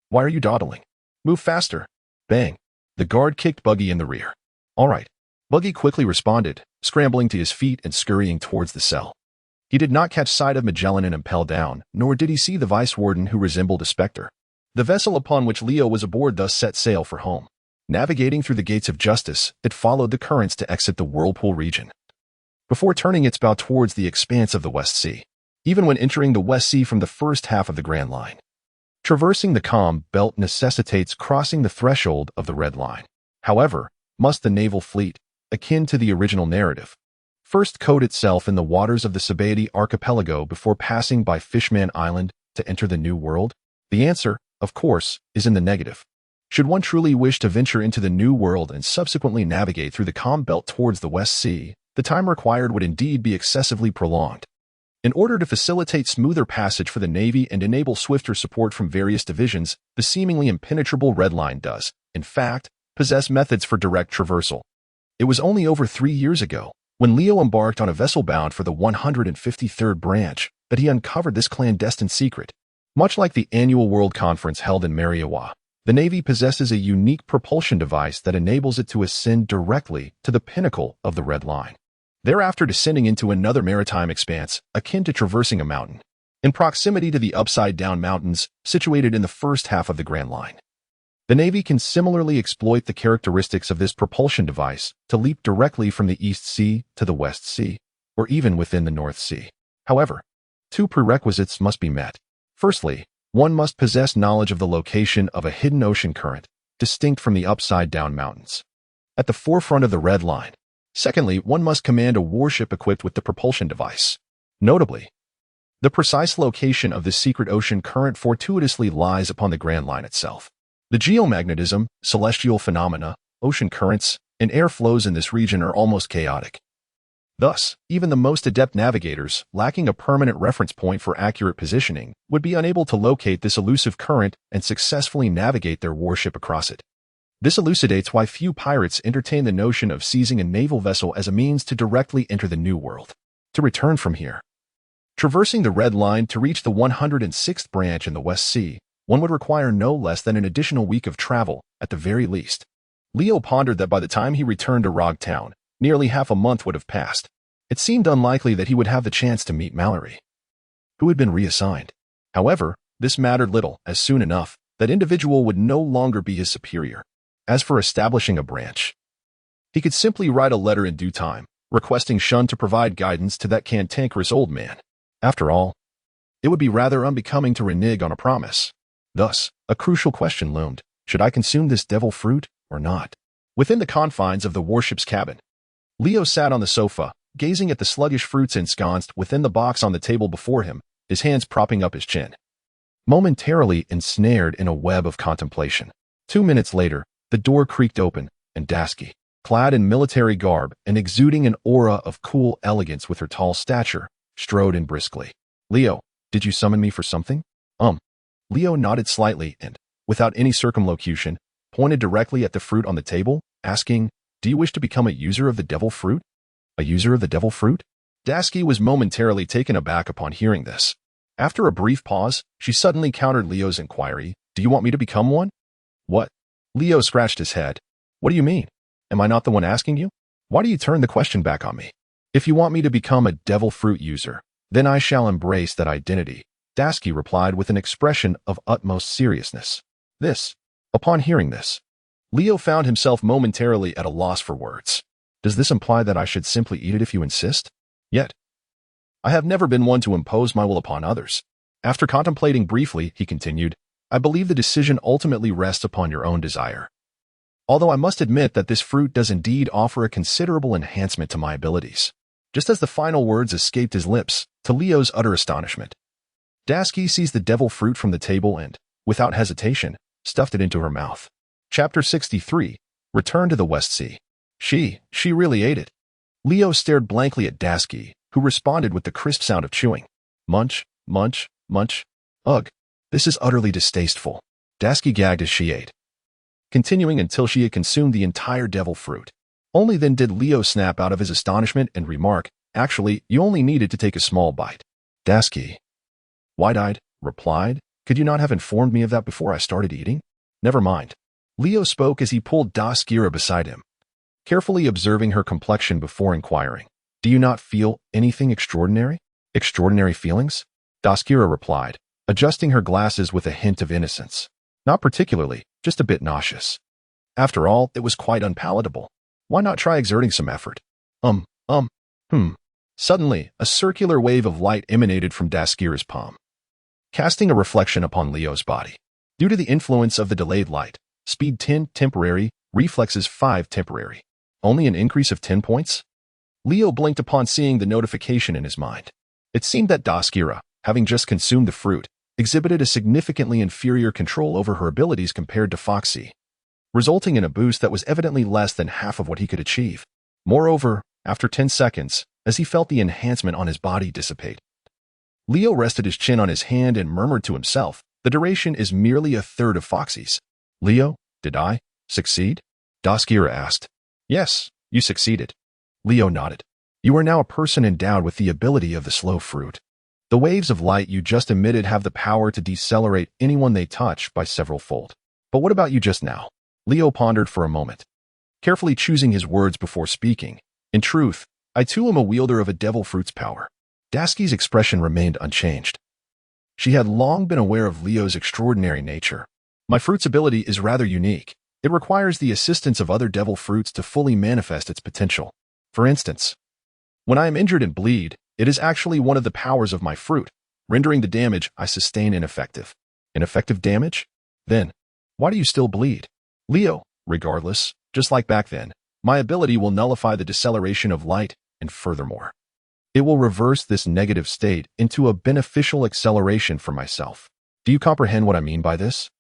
why are you dawdling? Move faster. Bang. The guard kicked Buggy in the rear. All right. Buggy quickly responded, scrambling to his feet and scurrying towards the cell. He did not catch sight of Magellan and Impel Down, nor did he see the vice warden who resembled a specter. The vessel upon which Leo was aboard thus set sail for home. Navigating through the gates of justice, it followed the currents to exit the whirlpool region, before turning its bow towards the expanse of the West Sea. Even when entering the West Sea from the first half of the Grand Line, traversing the calm belt necessitates crossing the threshold of the Red Line. However, must the naval fleet, akin to the original narrative, first coat itself in the waters of the Sabaody archipelago before passing by Fishman Island to enter the New World? The answer, of course, is in the negative. Should one truly wish to venture into the New World and subsequently navigate through the calm belt towards the West Sea, the time required would indeed be excessively prolonged. In order to facilitate smoother passage for the Navy and enable swifter support from various divisions, the seemingly impenetrable Red Line does, in fact, possess methods for direct traversal. It was only over 3 years ago, when Leo embarked on a vessel bound for the 153rd branch, that he uncovered this clandestine secret. Much like the annual World Conference held in Mariawa, the Navy possesses a unique propulsion device that enables it to ascend directly to the pinnacle of the Red Line, thereafter descending into another maritime expanse, akin to traversing a mountain, in proximity to the upside-down mountains situated in the first half of the Grand Line. The Navy can similarly exploit the characteristics of this propulsion device to leap directly from the East Sea to the West Sea, or even within the North Sea. However, 2 prerequisites must be met. Firstly, one must possess knowledge of the location of a hidden ocean current, distinct from the upside-down mountains, at the forefront of the Red Line. Secondly, one must command a warship equipped with the propulsion device. Notably, the precise location of this secret ocean current fortuitously lies upon the Grand Line itself. The geomagnetism, celestial phenomena, ocean currents, and air flows in this region are almost chaotic. Thus, even the most adept navigators, lacking a permanent reference point for accurate positioning, would be unable to locate this elusive current and successfully navigate their warship across it. This elucidates why few pirates entertain the notion of seizing a naval vessel as a means to directly enter the New World. To return from here, traversing the Red Line to reach the 106th branch in the West Sea, one would require no less than an additional week of travel, at the very least. Leo pondered that by the time he returned to Rog Town, nearly half a month would have passed. It seemed unlikely that he would have the chance to meet Mallory, who had been reassigned. However, this mattered little, as soon enough, that individual would no longer be his superior. As for establishing a branch, he could simply write a letter in due time, requesting Shun to provide guidance to that cantankerous old man. After all, it would be rather unbecoming to renege on a promise. Thus, a crucial question loomed: should I consume this devil fruit or not? Within the confines of the warship's cabin, Leo sat on the sofa, gazing at the sluggish fruits ensconced within the box on the table before him, his hands propping up his chin, momentarily ensnared in a web of contemplation. 2 minutes later, the door creaked open, and Dasky, clad in military garb and exuding an aura of cool elegance with her tall stature, strode in briskly. "Leo, did you summon me for something?" Leo nodded slightly and, without any circumlocution, pointed directly at the fruit on the table, asking, "Do you wish to become a user of the devil fruit?" "A user of the devil fruit?" Dasky was momentarily taken aback upon hearing this. After a brief pause, she suddenly countered Leo's inquiry, "Do you want me to become one?" "What?" Leo scratched his head. "What do you mean? Am I not the one asking you? Why do you turn the question back on me?" "If you want me to become a devil fruit user, then I shall embrace that identity," Dasky replied with an expression of utmost seriousness. Upon hearing this, Leo found himself momentarily at a loss for words. Does this imply that I should simply eat it if you insist? Yet, I have never been one to impose my will upon others. After contemplating briefly, he continued, "I believe the decision ultimately rests upon your own desire. Although I must admit that this fruit does indeed offer a considerable enhancement to my abilities." Just as the final words escaped his lips, to Leo's utter astonishment, Dasky seized the devil fruit from the table and, without hesitation, stuffed it into her mouth. Chapter 63. Return to the West Sea. She really ate it. Leo stared blankly at Dasky, who responded with the crisp sound of chewing. Munch, munch, munch. Ugh, this is utterly distasteful. Dasky gagged as she ate, continuing until she had consumed the entire devil fruit. Only then did Leo snap out of his astonishment and remark, "Actually, you only needed to take a small bite." Dasky, wide-eyed, replied, "Could you not have informed me of that before I started eating?" "Never mind." Leo spoke as he pulled Daskyra beside him, carefully observing her complexion before inquiring, "Do you not feel anything extraordinary?" "Extraordinary feelings?" Daskyra replied, adjusting her glasses with a hint of innocence. "Not particularly, just a bit nauseous. After all, it was quite unpalatable. Why not try exerting some effort?" Suddenly, a circular wave of light emanated from Daskyra's palm, casting a reflection upon Leo's body. Due to the influence of the delayed light, speed 10 temporary, reflexes 5 temporary. Only an increase of 10 points? Leo blinked upon seeing the notification in his mind. It seemed that Daskyra, having just consumed the fruit, exhibited a significantly inferior control over her abilities compared to Foxy, resulting in a boost that was evidently less than half of what he could achieve. Moreover, after 10 seconds, as he felt the enhancement on his body dissipate, Leo rested his chin on his hand and murmured to himself, "The duration is merely a third of Foxy's." "Leo, did I succeed?" Daskyra asked. "Yes, you succeeded." Leo nodded. "You are now a person endowed with the ability of the slow fruit. The waves of light you just emitted have the power to decelerate anyone they touch by several fold. But what about you just now?" Leo pondered for a moment, carefully choosing his words before speaking. "In truth, I too am a wielder of a devil fruit's power." Dasky's expression remained unchanged. She had long been aware of Leo's extraordinary nature. "My fruit's ability is rather unique. It requires the assistance of other devil fruits to fully manifest its potential. For instance, when I am injured and bleed, it is actually one of the powers of my fruit, rendering the damage I sustain ineffective." "Ineffective damage? Then, why do you still bleed?" "Leo, regardless, just like back then, my ability will nullify the deceleration of light, and furthermore, it will reverse this negative state into a beneficial acceleration for myself. Do you comprehend what I mean by this?"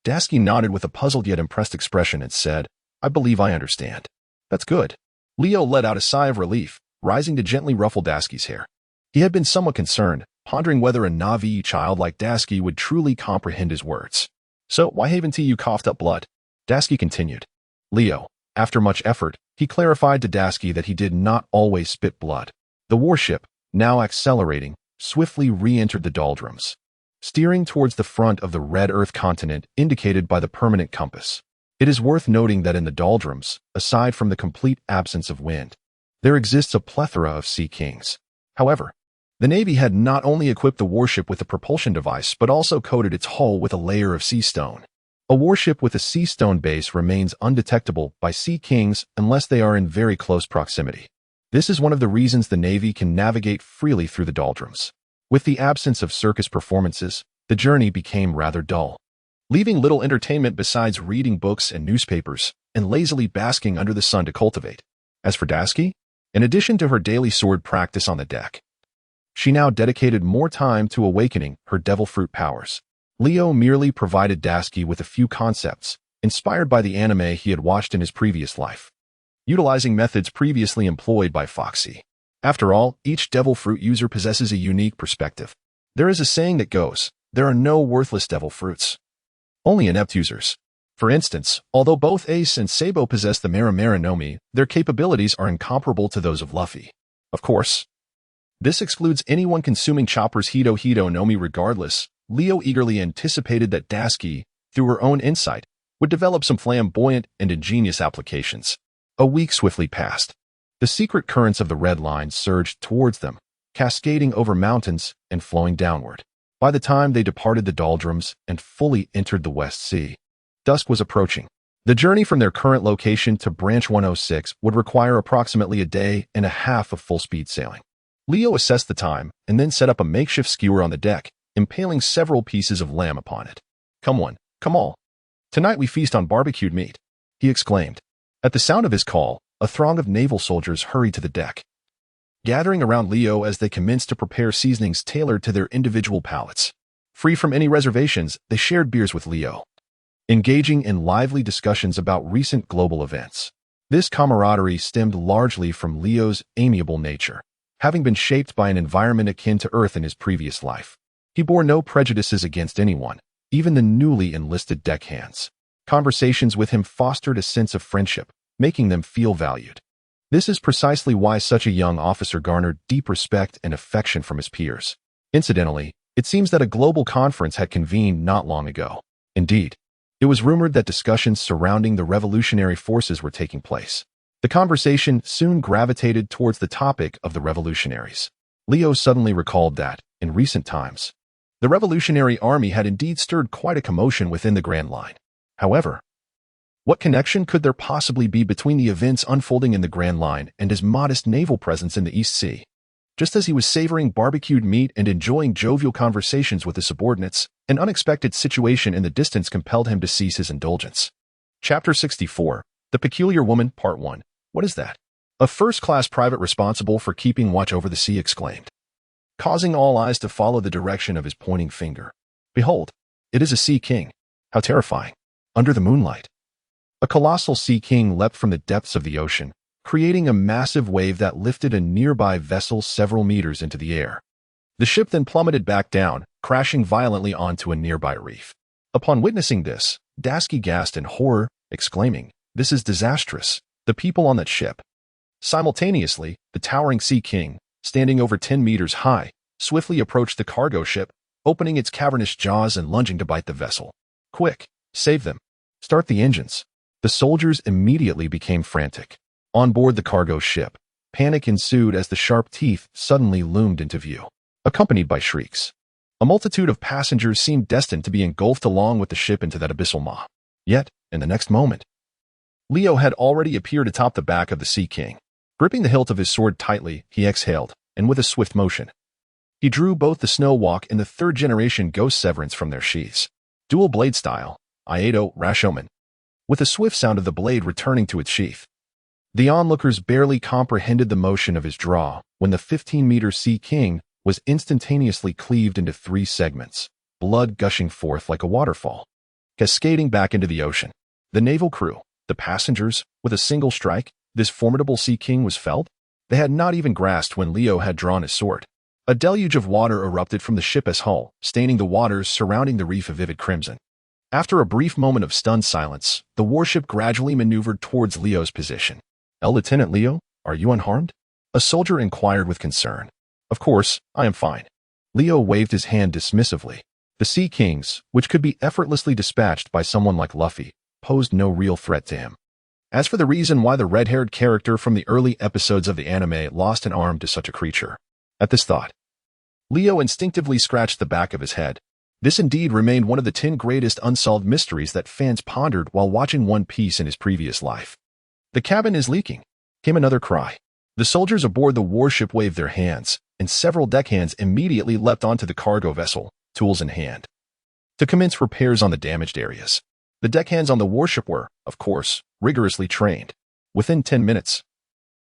Dasky nodded with a puzzled yet impressed expression and said, "I believe I understand." "That's good." Leo let out a sigh of relief, rising to gently ruffle Dasky's hair. He had been somewhat concerned, pondering whether a Navi child like Dasky would truly comprehend his words. "So, why haven't you coughed up blood?" Dasky continued. Leo, after much effort, he clarified to Dasky that he did not always spit blood. The warship, now accelerating, swiftly re-entered the doldrums. steering towards the front of the red Earth continent indicated by the permanent compass. It is worth noting that in the doldrums, aside from the complete absence of wind, there exists a plethora of sea kings. However, the Navy had not only equipped the warship with a propulsion device but also coated its hull with a layer of sea stone. A warship with a sea stone base remains undetectable by sea kings unless they are in very close proximity. This is one of the reasons the Navy can navigate freely through the doldrums. With the absence of circus performances, the journey became rather dull, leaving little entertainment besides reading books and newspapers and lazily basking under the sun to cultivate. As for Dasky, in addition to her daily sword practice on the deck, she now dedicated more time to awakening her devil fruit powers. Leo merely provided Dasky with a few concepts, inspired by the anime he had watched in his previous life, utilizing methods previously employed by Foxy. After all, each devil fruit user possesses a unique perspective. There is a saying that goes, there are no worthless devil fruits, only inept users. For instance, although both Ace and Sabo possess the Mara Mara Nomi, their capabilities are incomparable to those of Luffy. Of course, this excludes anyone consuming Chopper's Hito Hito Nomi regardless. Leo eagerly anticipated that Dasky, through her own insight, would develop some flamboyant and ingenious applications. A week swiftly passed. The secret currents of the Red Line surged towards them, cascading over mountains and flowing downward. By the time they departed the doldrums and fully entered the West Sea, dusk was approaching. The journey from their current location to Branch 106 would require approximately a day and a half of full-speed sailing. Leo assessed the time and then set up a makeshift skewer on the deck, impaling several pieces of lamb upon it. "Come one, come all. Tonight we feast on barbecued meat," he exclaimed. At the sound of his call, a throng of naval soldiers hurried to the deck, gathering around Leo as they commenced to prepare seasonings tailored to their individual palates. Free from any reservations, they shared beers with Leo, engaging in lively discussions about recent global events. This camaraderie stemmed largely from Leo's amiable nature. Having been shaped by an environment akin to Earth in his previous life, he bore no prejudices against anyone, even the newly enlisted deckhands. Conversations with him fostered a sense of friendship, making them feel valued. This is precisely why such a young officer garnered deep respect and affection from his peers. Incidentally, it seems that a global conference had convened not long ago. Indeed, it was rumored that discussions surrounding the revolutionary forces were taking place. The conversation soon gravitated towards the topic of the revolutionaries. Leo suddenly recalled that, in recent times, the Revolutionary Army had indeed stirred quite a commotion within the Grand Line. However, what connection could there possibly be between the events unfolding in the Grand Line and his modest naval presence in the East Sea? Just as he was savoring barbecued meat and enjoying jovial conversations with his subordinates, an unexpected situation in the distance compelled him to cease his indulgence. Chapter 64, The Peculiar Woman, Part 1. "What is that?" a first-class private responsible for keeping watch over the sea exclaimed, causing all eyes to follow the direction of his pointing finger. "Behold, it is a sea king. How terrifying. Under the moonlight." A colossal sea king leapt from the depths of the ocean, creating a massive wave that lifted a nearby vessel several meters into the air. The ship then plummeted back down, crashing violently onto a nearby reef. Upon witnessing this, Dasky gasped in horror, exclaiming, "This is disastrous. The people on that ship." Simultaneously, the towering sea king, standing over 10 meters high, swiftly approached the cargo ship, opening its cavernous jaws and lunging to bite the vessel. "Quick, save them. Start the engines." The soldiers immediately became frantic. On board the cargo ship, panic ensued as the sharp teeth suddenly loomed into view, accompanied by shrieks. A multitude of passengers seemed destined to be engulfed along with the ship into that abyssal maw. Yet, in the next moment, Leo had already appeared atop the back of the Sea King. Gripping the hilt of his sword tightly, he exhaled, and with a swift motion, he drew both the Snow Walk and the third-generation Ghost Severance from their sheaths. Dual blade style, Iato Rashoman, with a swift sound of the blade returning to its sheath. The onlookers barely comprehended the motion of his draw when the 15-meter Sea King was instantaneously cleaved into 3 segments, blood gushing forth like a waterfall, cascading back into the ocean. The naval crew, the passengers, with a single strike, this formidable Sea King was felled. They had not even grasped when Leo had drawn his sword. A deluge of water erupted from the ship's hull, staining the waters surrounding the reef a vivid crimson. After a brief moment of stunned silence, the warship gradually maneuvered towards Leo's position. "Lieutenant Leo, are you unharmed?" a soldier inquired with concern. "Of course, I am fine." Leo waved his hand dismissively. The Sea Kings, which could be effortlessly dispatched by someone like Luffy, posed no real threat to him. As for the reason why the red-haired character from the early episodes of the anime lost an arm to such a creature. At this thought, Leo instinctively scratched the back of his head. This indeed remained one of the 10 greatest unsolved mysteries that fans pondered while watching One Piece in his previous life. The cabin is leaking, came another cry. The soldiers aboard the warship waved their hands, and several deckhands immediately leapt onto the cargo vessel, tools in hand, to commence repairs on the damaged areas. The deckhands on the warship were, of course, rigorously trained. Within 10 minutes,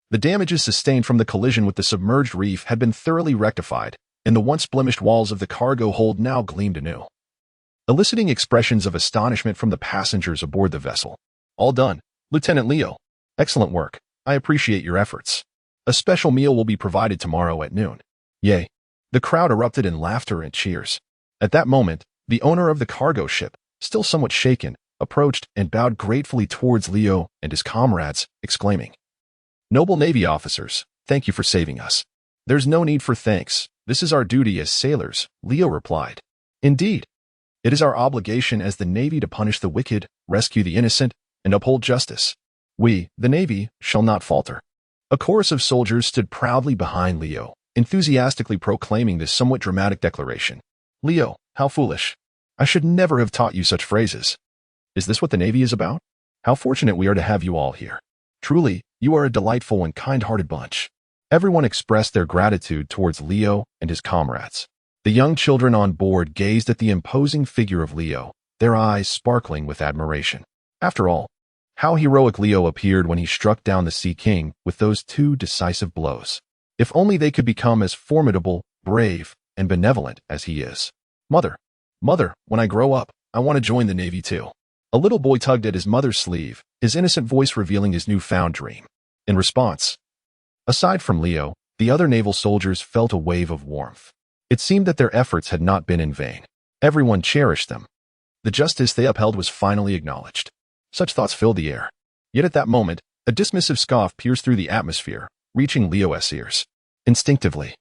the damages sustained from the collision with the submerged reef had been thoroughly rectified, and the once blemished walls of the cargo hold now gleamed anew, eliciting expressions of astonishment from the passengers aboard the vessel. All done, Lieutenant Leo. Excellent work. I appreciate your efforts. A special meal will be provided tomorrow at noon. Yay. The crowd erupted in laughter and cheers. At that moment, the owner of the cargo ship, still somewhat shaken, approached and bowed gratefully towards Leo and his comrades, exclaiming, "Noble Navy officers, thank you for saving us." "There's no need for thanks. This is our duty as sailors," Leo replied. "Indeed, it is our obligation as the Navy to punish the wicked, rescue the innocent, and uphold justice. We, the Navy, shall not falter." A chorus of soldiers stood proudly behind Leo, enthusiastically proclaiming this somewhat dramatic declaration. "Leo, how foolish. I should never have taught you such phrases. Is this what the Navy is about? How fortunate we are to have you all here. Truly, you are a delightful and kind-hearted bunch." Everyone expressed their gratitude towards Leo and his comrades. The young children on board gazed at the imposing figure of Leo, their eyes sparkling with admiration. After all, how heroic Leo appeared when he struck down the Sea King with those 2 decisive blows. If only they could become as formidable, brave, and benevolent as he is. Mother, when I grow up, I want to join the Navy too." A little boy tugged at his mother's sleeve, his innocent voice revealing his newfound dream. In response, aside from Leo, the other naval soldiers felt a wave of warmth. It seemed that their efforts had not been in vain. Everyone cherished them. The justice they upheld was finally acknowledged. Such thoughts filled the air. Yet at that moment, a dismissive scoff pierced through the atmosphere, reaching Leo's ears. Instinctively,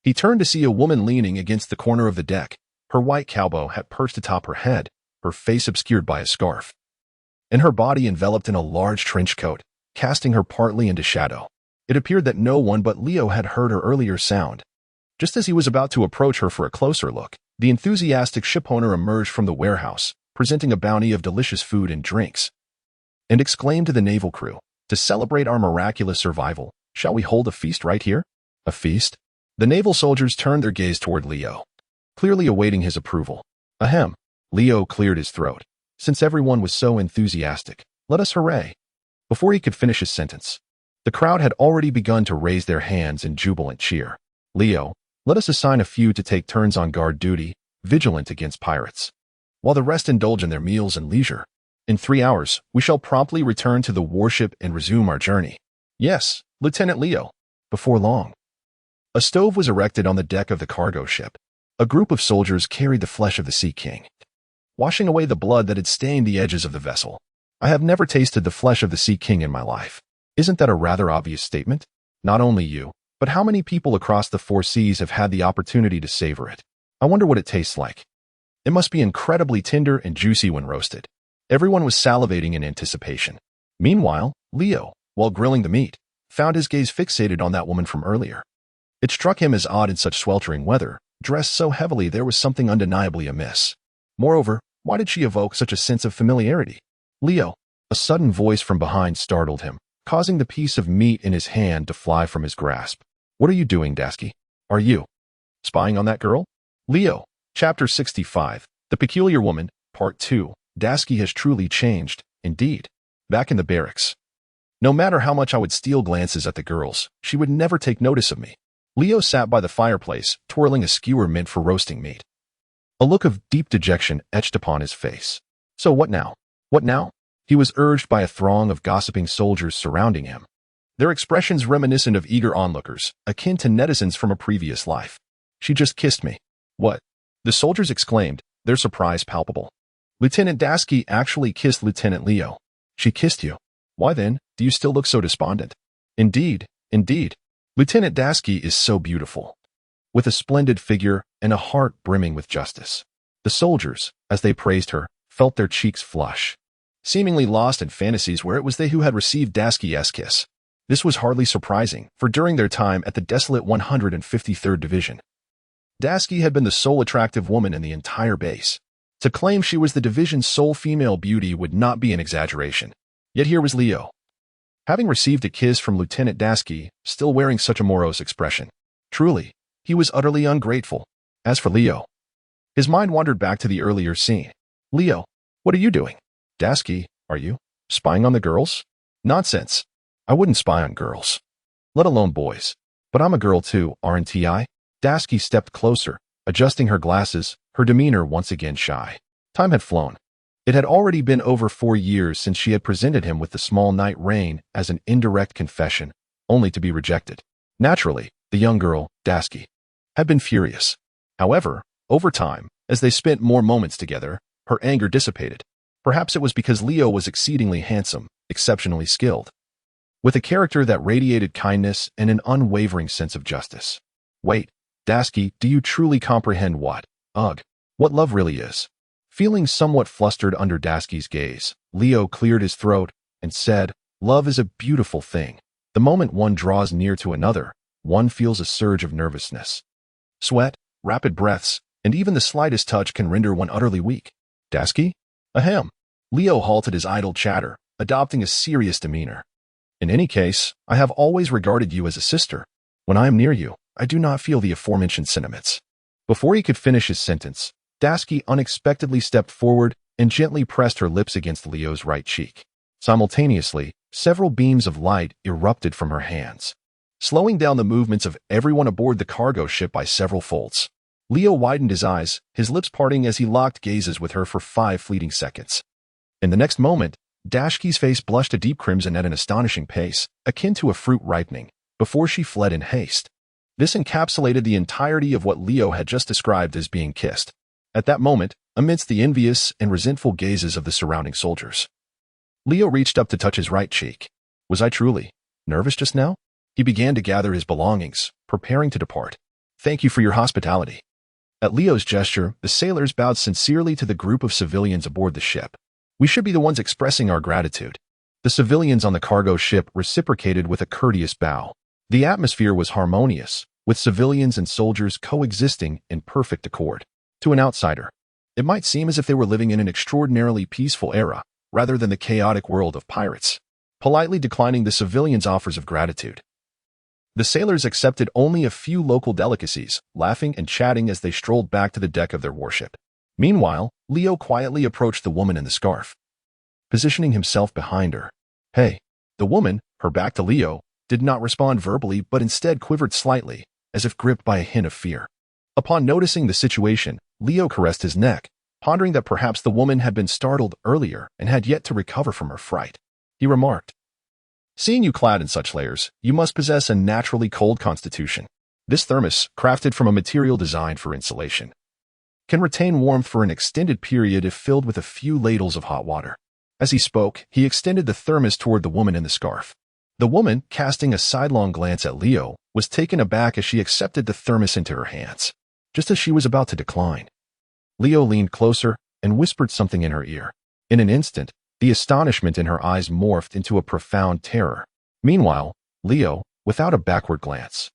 he turned to see a woman leaning against the corner of the deck, her white cowboy hat perched atop her head, her face obscured by a scarf, and her body enveloped in a large trench coat, casting her partly into shadow. It appeared that no one but Leo had heard her earlier sound. Just as he was about to approach her for a closer look, the enthusiastic shipowner emerged from the warehouse, presenting a bounty of delicious food and drinks, and exclaimed to the naval crew, "To celebrate our miraculous survival, shall we hold a feast right here?" A feast? The naval soldiers turned their gaze toward Leo, clearly awaiting his approval. Ahem. Leo cleared his throat. Since everyone was so enthusiastic, let us hooray. Before he could finish his sentence, the crowd had already begun to raise their hands in jubilant cheer. "Leo, let us assign a few to take turns on guard duty, vigilant against pirates, while the rest indulge in their meals and leisure. In 3 hours, we shall promptly return to the warship and resume our journey." "Yes, Lieutenant Leo." Before long, a stove was erected on the deck of the cargo ship. A group of soldiers carried the flesh of the Sea King, washing away the blood that had stained the edges of the vessel. I have never tasted the flesh of the Sea King in my life. Isn't that a rather obvious statement? Not only you, but how many people across the 4 seas have had the opportunity to savor it? I wonder what it tastes like. It must be incredibly tender and juicy when roasted. Everyone was salivating in anticipation. Meanwhile, Leo, while grilling the meat, found his gaze fixated on that woman from earlier. It struck him as odd in such sweltering weather, dressed so heavily there was something undeniably amiss. Moreover, why did she evoke such a sense of familiarity? "Leo," a sudden voice from behind startled him, causing the piece of meat in his hand to fly from his grasp. "What are you doing, Dasky? Are you spying on that girl?" Leo, Chapter 65, The Peculiar Woman, Part 2. Dasky has truly changed, indeed. Back in the barracks, no matter how much I would steal glances at the girls, she would never take notice of me. Leo sat by the fireplace, twirling a skewer meant for roasting meat. A look of deep dejection etched upon his face. So what now? What now? He was urged by a throng of gossiping soldiers surrounding him, their expressions reminiscent of eager onlookers, akin to netizens from a previous life. "She just kissed me." "What?" the soldiers exclaimed, their surprise palpable. "Lieutenant Dasky actually kissed Lieutenant Leo." "She kissed you? Why then, do you still look so despondent?" Indeed. Lieutenant Dasky is so beautiful, with a splendid figure and a heart brimming with justice. The soldiers, as they praised her, felt their cheeks flush, seemingly lost in fantasies where it was they who had received Daski's kiss. This was hardly surprising, for during their time at the desolate 153rd Division, Daski had been the sole attractive woman in the entire base. To claim she was the division's sole female beauty would not be an exaggeration. Yet here was Leo, having received a kiss from Lieutenant Daski, still wearing such a morose expression. Truly, he was utterly ungrateful. As for Leo, his mind wandered back to the earlier scene. Leo, what are you doing? Daski, are you spying on the girls? Nonsense. I wouldn't spy on girls, let alone boys. But I'm a girl too, aren't I? Daski stepped closer, adjusting her glasses, her demeanor once again shy. Time had flown. It had already been over 4 years since she had presented him with the small night rain as an indirect confession, only to be rejected. Naturally, the young girl, Daski, had been furious. However, over time, as they spent more moments together, her anger dissipated. Perhaps it was because Leo was exceedingly handsome, exceptionally skilled, with a character that radiated kindness and an unwavering sense of justice. Wait, Daski, do you truly comprehend what love really is? Feeling somewhat flustered under Daski's gaze, Leo cleared his throat and said, love is a beautiful thing. The moment one draws near to another, one feels a surge of nervousness. Sweat, rapid breaths, and even the slightest touch can render one utterly weak. Daski? Ahem. Leo halted his idle chatter, adopting a serious demeanor. In any case, I have always regarded you as a sister. When I am near you, I do not feel the aforementioned sentiments. Before he could finish his sentence, Daski unexpectedly stepped forward and gently pressed her lips against Leo's right cheek. Simultaneously, several beams of light erupted from her hands, slowing down the movements of everyone aboard the cargo ship by several folds. Leo widened his eyes, his lips parting as he locked gazes with her for 5 fleeting seconds. In the next moment, Daski's face blushed a deep crimson at an astonishing pace, akin to a fruit ripening, before she fled in haste. This encapsulated the entirety of what Leo had just described as being kissed. At that moment, amidst the envious and resentful gazes of the surrounding soldiers, Leo reached up to touch his right cheek. Was I truly nervous just now? He began to gather his belongings, preparing to depart. Thank you for your hospitality. At Leo's gesture, the sailors bowed sincerely to the group of civilians aboard the ship. We should be the ones expressing our gratitude. The civilians on the cargo ship reciprocated with a courteous bow. The atmosphere was harmonious, with civilians and soldiers coexisting in perfect accord. To an outsider, it might seem as if they were living in an extraordinarily peaceful era, rather than the chaotic world of pirates. Politely declining the civilians' offers of gratitude, the sailors accepted only a few local delicacies, laughing and chatting as they strolled back to the deck of their warship. Meanwhile, Leo quietly approached the woman in the scarf, positioning himself behind her. Hey! The woman, her back to Leo, did not respond verbally but instead quivered slightly, as if gripped by a hint of fear. Upon noticing the situation, Leo caressed his neck, pondering that perhaps the woman had been startled earlier and had yet to recover from her fright. He remarked, seeing you clad in such layers, you must possess a naturally cold constitution. This thermos, crafted from a material designed for insulation, can retain warmth for an extended period if filled with a few ladles of hot water. As he spoke, he extended the thermos toward the woman in the scarf. The woman, casting a sidelong glance at Leo, was taken aback as she accepted the thermos into her hands. Just as she was about to decline, Leo leaned closer and whispered something in her ear. In an instant, the astonishment in her eyes morphed into a profound terror. Meanwhile, Leo, without a backward glance,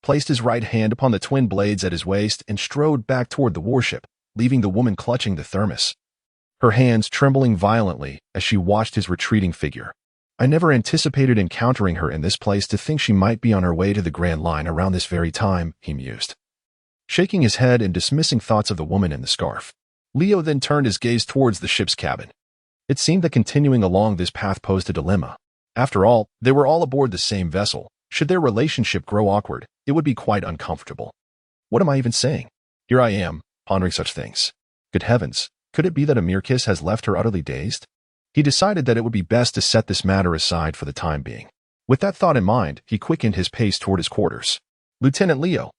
placed his right hand upon the twin blades at his waist and strode back toward the warship, leaving the woman clutching the thermos, her hands trembling violently as she watched his retreating figure. I never anticipated encountering her in this place. To think she might be on her way to the Grand Line around this very time, he mused, shaking his head and dismissing thoughts of the woman in the scarf. Leo then turned his gaze towards the ship's cabin. It seemed that continuing along this path posed a dilemma. After all, they were all aboard the same vessel. Should their relationship grow awkward, it would be quite uncomfortable. What am I even saying? Here I am, pondering such things. Good heavens, could it be that a mere kiss has left her utterly dazed? He decided that it would be best to set this matter aside for the time being. With that thought in mind, he quickened his pace toward his quarters. Lieutenant Leo.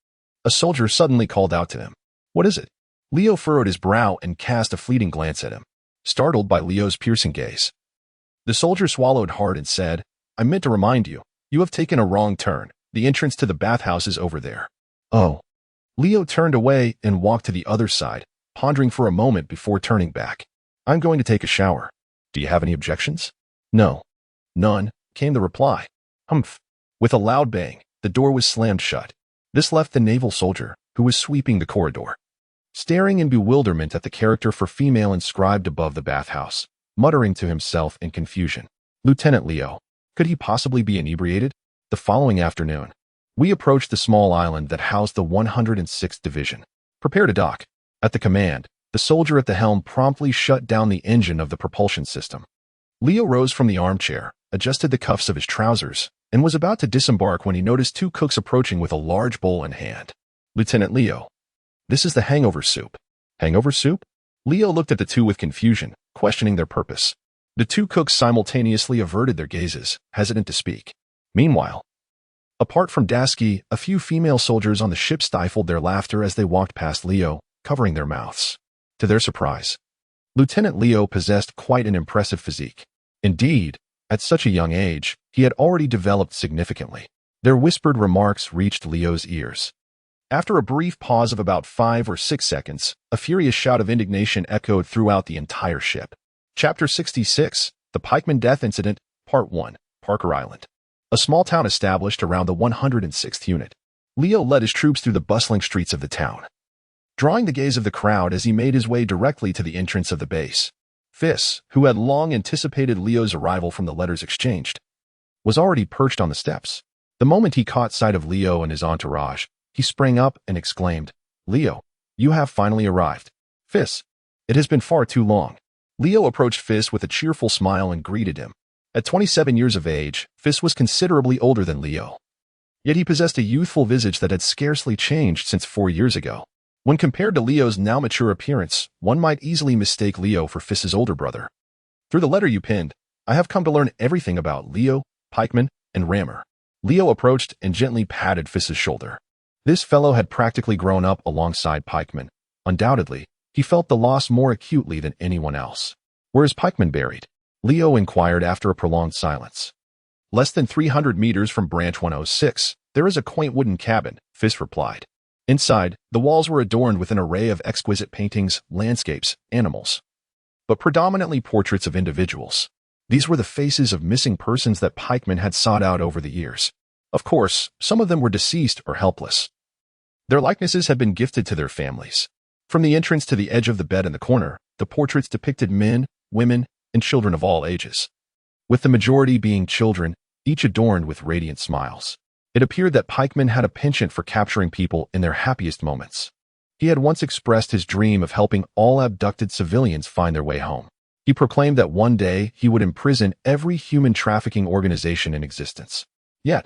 A soldier suddenly called out to him. What is it? Leo furrowed his brow and cast a fleeting glance at him, startled by Leo's piercing gaze. The soldier swallowed hard and said, I meant to remind you, you have taken a wrong turn. The entrance to the bathhouse is over there. Oh. Leo turned away and walked to the other side, pondering for a moment before turning back. "I'm going to take a shower. Do you have any objections?" "No." "None," came the reply. "Humph." With a loud bang, the door was slammed shut. This left the naval soldier, who was sweeping the corridor, staring in bewilderment at the character for female inscribed above the bathhouse, muttering to himself in confusion. "Lieutenant Leo. Could he possibly be inebriated?" The following afternoon, we approached the small island that housed the 106th Division. "Prepare to dock." At the command, the soldier at the helm promptly shut down the engine of the propulsion system. Leo rose from the armchair, adjusted the cuffs of his trousers, and was about to disembark when he noticed two cooks approaching with a large bowl in hand. "Lieutenant Leo, this is the hangover soup." "Hangover soup?" Leo looked at the two with confusion, questioning their purpose. The two cooks simultaneously averted their gazes, hesitant to speak. Meanwhile, apart from Dasky, a few female soldiers on the ship stifled their laughter as they walked past Leo, covering their mouths. To their surprise, Lieutenant Leo possessed quite an impressive physique. Indeed, at such a young age, he had already developed significantly. Their whispered remarks reached Leo's ears. After a brief pause of about 5 or 6 seconds, a furious shout of indignation echoed throughout the entire ship. Chapter 66, The Pikeman Death Incident, Part 1, Parker Island. A small town established around the 106th unit. Leo led his troops through the bustling streets of the town, drawing the gaze of the crowd as he made his way directly to the entrance of the base. Fis, who had long anticipated Leo's arrival from the letters exchanged, was already perched on the steps. The moment he caught sight of Leo and his entourage, he sprang up and exclaimed, "Leo, you have finally arrived." "Fis, it has been far too long." Leo approached Fis with a cheerful smile and greeted him. At 27 years of age, Fis was considerably older than Leo. Yet he possessed a youthful visage that had scarcely changed since 4 years ago. When compared to Leo's now mature appearance, one might easily mistake Leo for Fis's older brother. "Through the letter you pinned, I have come to learn everything about Leo, pikeman, and rammer." Leo approached and gently patted Fis's shoulder. This fellow had practically grown up alongside pikeman. Undoubtedly, he felt the loss more acutely than anyone else. "Where is pikeman buried?" Leo inquired after a prolonged silence. "Less than 300 meters from Branch 106, there is a quaint wooden cabin," Fis replied. Inside, the walls were adorned with an array of exquisite paintings, landscapes, animals, but predominantly portraits of individuals. These were the faces of missing persons that pikemen had sought out over the years. Of course, some of them were deceased or helpless. Their likenesses had been gifted to their families. From the entrance to the edge of the bed in the corner, the portraits depicted men, women, and children of all ages, with the majority being children, each adorned with radiant smiles. It appeared that pikeman had a penchant for capturing people in their happiest moments. He had once expressed his dream of helping all abducted civilians find their way home. He proclaimed that one day he would imprison every human trafficking organization in existence. Yet,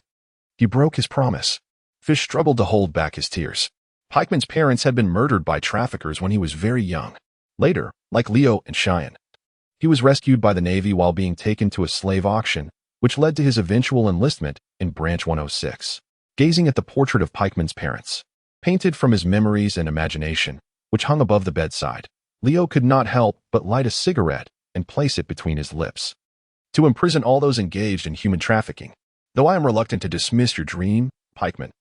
he broke his promise. Fish struggled to hold back his tears. Pikeman's parents had been murdered by traffickers when he was very young. Later, like Leo and Cheyenne, he was rescued by the Navy while being taken to a slave auction, which led to his eventual enlistment in Branch 106. Gazing at the portrait of Pikeman's parents, painted from his memories and imagination, which hung above the bedside, Leo could not help but light a cigarette and place it between his lips. "To imprison all those engaged in human trafficking, though I am reluctant to dismiss your dream, Pikeman.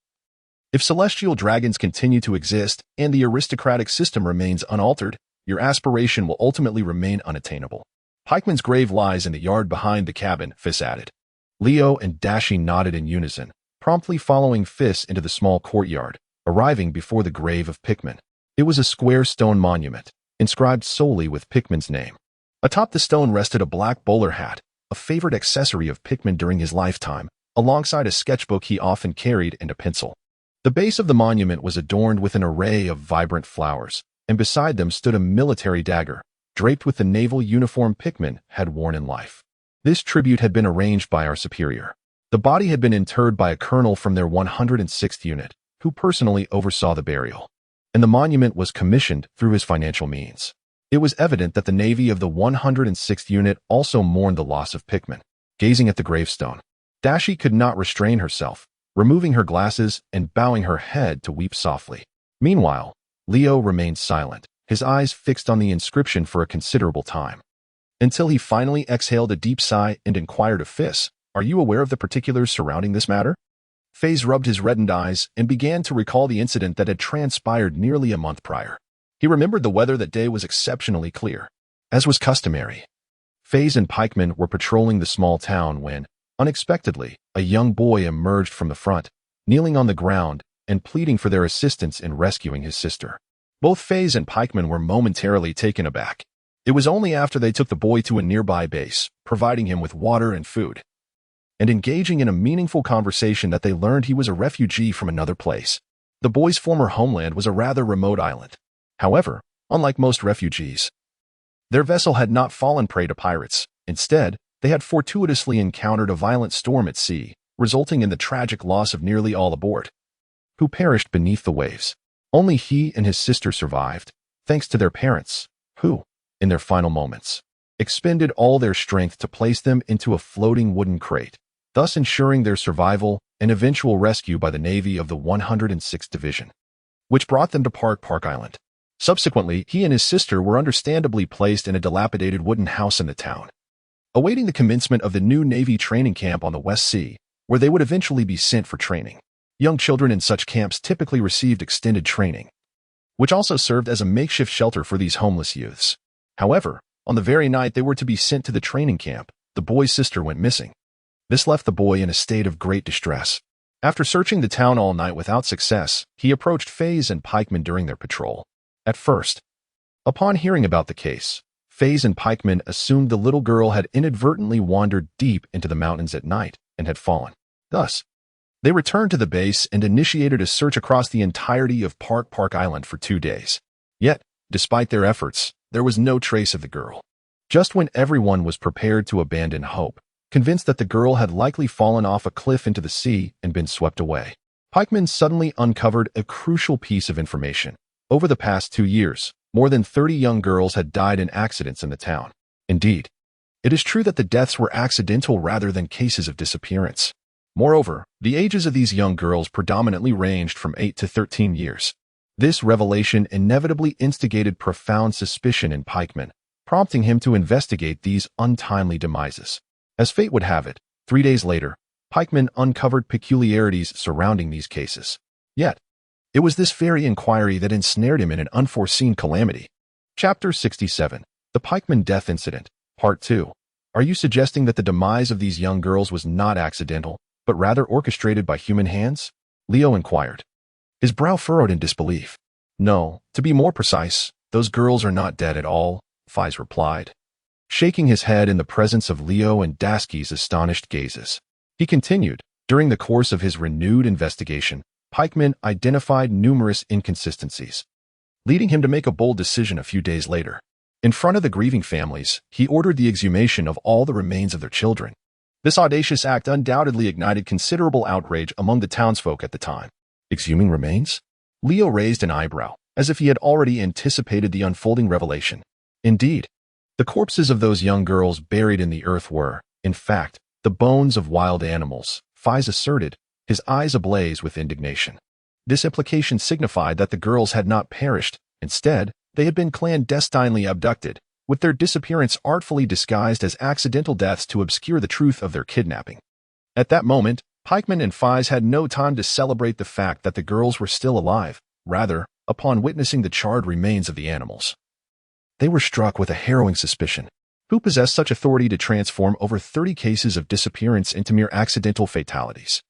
If celestial dragons continue to exist and the aristocratic system remains unaltered, your aspiration will ultimately remain unattainable. Pikeman's grave lies in the yard behind the cabin," Fis added. Leo and Dashi nodded in unison, promptly following Fis into the small courtyard, arriving before the grave of Pickman. It was a square stone monument, inscribed solely with Pickman's name. Atop the stone rested a black bowler hat, a favorite accessory of Pickman during his lifetime, alongside a sketchbook he often carried and a pencil. The base of the monument was adorned with an array of vibrant flowers, and beside them stood a military dagger, draped with the naval uniform Pickman had worn in life. This tribute had been arranged by our superior. The body had been interred by a colonel from their 106th unit, who personally oversaw the burial, and the monument was commissioned through his financial means. It was evident that the Navy of the 106th unit also mourned the loss of Pickman. Gazing at the gravestone, Dashi could not restrain herself, removing her glasses and bowing her head to weep softly. Meanwhile, Leo remained silent, his eyes fixed on the inscription for a considerable time, until he finally exhaled a deep sigh and inquired of Fis, "Are you aware of the particulars surrounding this matter?" Faze rubbed his reddened eyes and began to recall the incident that had transpired nearly a month prior. He remembered the weather that day was exceptionally clear. As was customary, Faze and pikemen were patrolling the small town when, unexpectedly, a young boy emerged from the front, kneeling on the ground and pleading for their assistance in rescuing his sister. Both Faze and pikemen were momentarily taken aback. It was only after they took the boy to a nearby base, providing him with water and food, and engaging in a meaningful conversation that they learned he was a refugee from another place. The boy's former homeland was a rather remote island. However, unlike most refugees, their vessel had not fallen prey to pirates. Instead, they had fortuitously encountered a violent storm at sea, resulting in the tragic loss of nearly all aboard, who perished beneath the waves. Only he and his sister survived, thanks to their parents, who, in their final moments, expended all their strength to place them into a floating wooden crate, thus ensuring their survival and eventual rescue by the Navy of the 106th Division, which brought them to Park Island. Subsequently, he and his sister were understandably placed in a dilapidated wooden house in the town, awaiting the commencement of the new Navy training camp on the West Sea, where they would eventually be sent for training. Young children in such camps typically received extended training, which also served as a makeshift shelter for these homeless youths. However, on the very night they were to be sent to the training camp, the boy's sister went missing. This left the boy in a state of great distress. After searching the town all night without success, he approached Faze and pikemen during their patrol. At first, upon hearing about the case, Faze and pikemen assumed the little girl had inadvertently wandered deep into the mountains at night and had fallen. Thus, they returned to the base and initiated a search across the entirety of Park Island for 2 days. Yet, despite their efforts, there was no trace of the girl. Just when everyone was prepared to abandon hope, convinced that the girl had likely fallen off a cliff into the sea and been swept away, pikemen suddenly uncovered a crucial piece of information. Over the past 2 years, more than 30 young girls had died in accidents in the town. Indeed, it is true that the deaths were accidental rather than cases of disappearance. Moreover, the ages of these young girls predominantly ranged from 8 to 13 years. This revelation inevitably instigated profound suspicion in pikemen, prompting him to investigate these untimely demises. As fate would have it, 3 days later, pikemen uncovered peculiarities surrounding these cases. Yet, it was this very inquiry that ensnared him in an unforeseen calamity. Chapter 67. The Pikeman Death Incident, Part 2. Are you suggesting that the demise of these young girls was not accidental, but rather orchestrated by human hands? Leo inquired, his brow furrowed in disbelief. No, to be more precise, those girls are not dead at all, Faze replied, shaking his head in the presence of Leo and Dasky's astonished gazes. He continued, during the course of his renewed investigation, pikemen identified numerous inconsistencies, leading him to make a bold decision a few days later. In front of the grieving families, he ordered the exhumation of all the remains of their children. This audacious act undoubtedly ignited considerable outrage among the townsfolk at the time. Exhuming remains? Leo raised an eyebrow, as if he had already anticipated the unfolding revelation. Indeed, the corpses of those young girls buried in the earth were, in fact, the bones of wild animals, Faze asserted, his eyes ablaze with indignation. This implication signified that the girls had not perished. Instead, they had been clandestinely abducted, with their disappearance artfully disguised as accidental deaths to obscure the truth of their kidnapping. At that moment, pikemen and Faze had no time to celebrate the fact that the girls were still alive. Rather, upon witnessing the charred remains of the animals, they were struck with a harrowing suspicion. Who possessed such authority to transform over 30 cases of disappearance into mere accidental fatalities?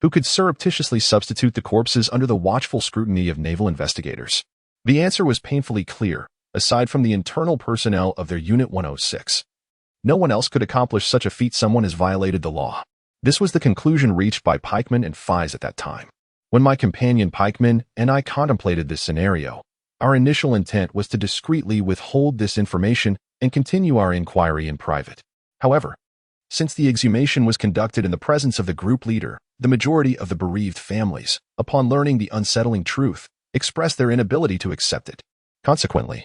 Who could surreptitiously substitute the corpses under the watchful scrutiny of naval investigators? The answer was painfully clear. Aside from the internal personnel of their Unit 106, no one else could accomplish such a feat. Someone has violated the law. This was the conclusion reached by pikemen and Faze at that time. When my companion pikeman and I contemplated this scenario, our initial intent was to discreetly withhold this information and continue our inquiry in private. However, since the exhumation was conducted in the presence of the group leader, the majority of the bereaved families, upon learning the unsettling truth, expressed their inability to accept it. Consequently,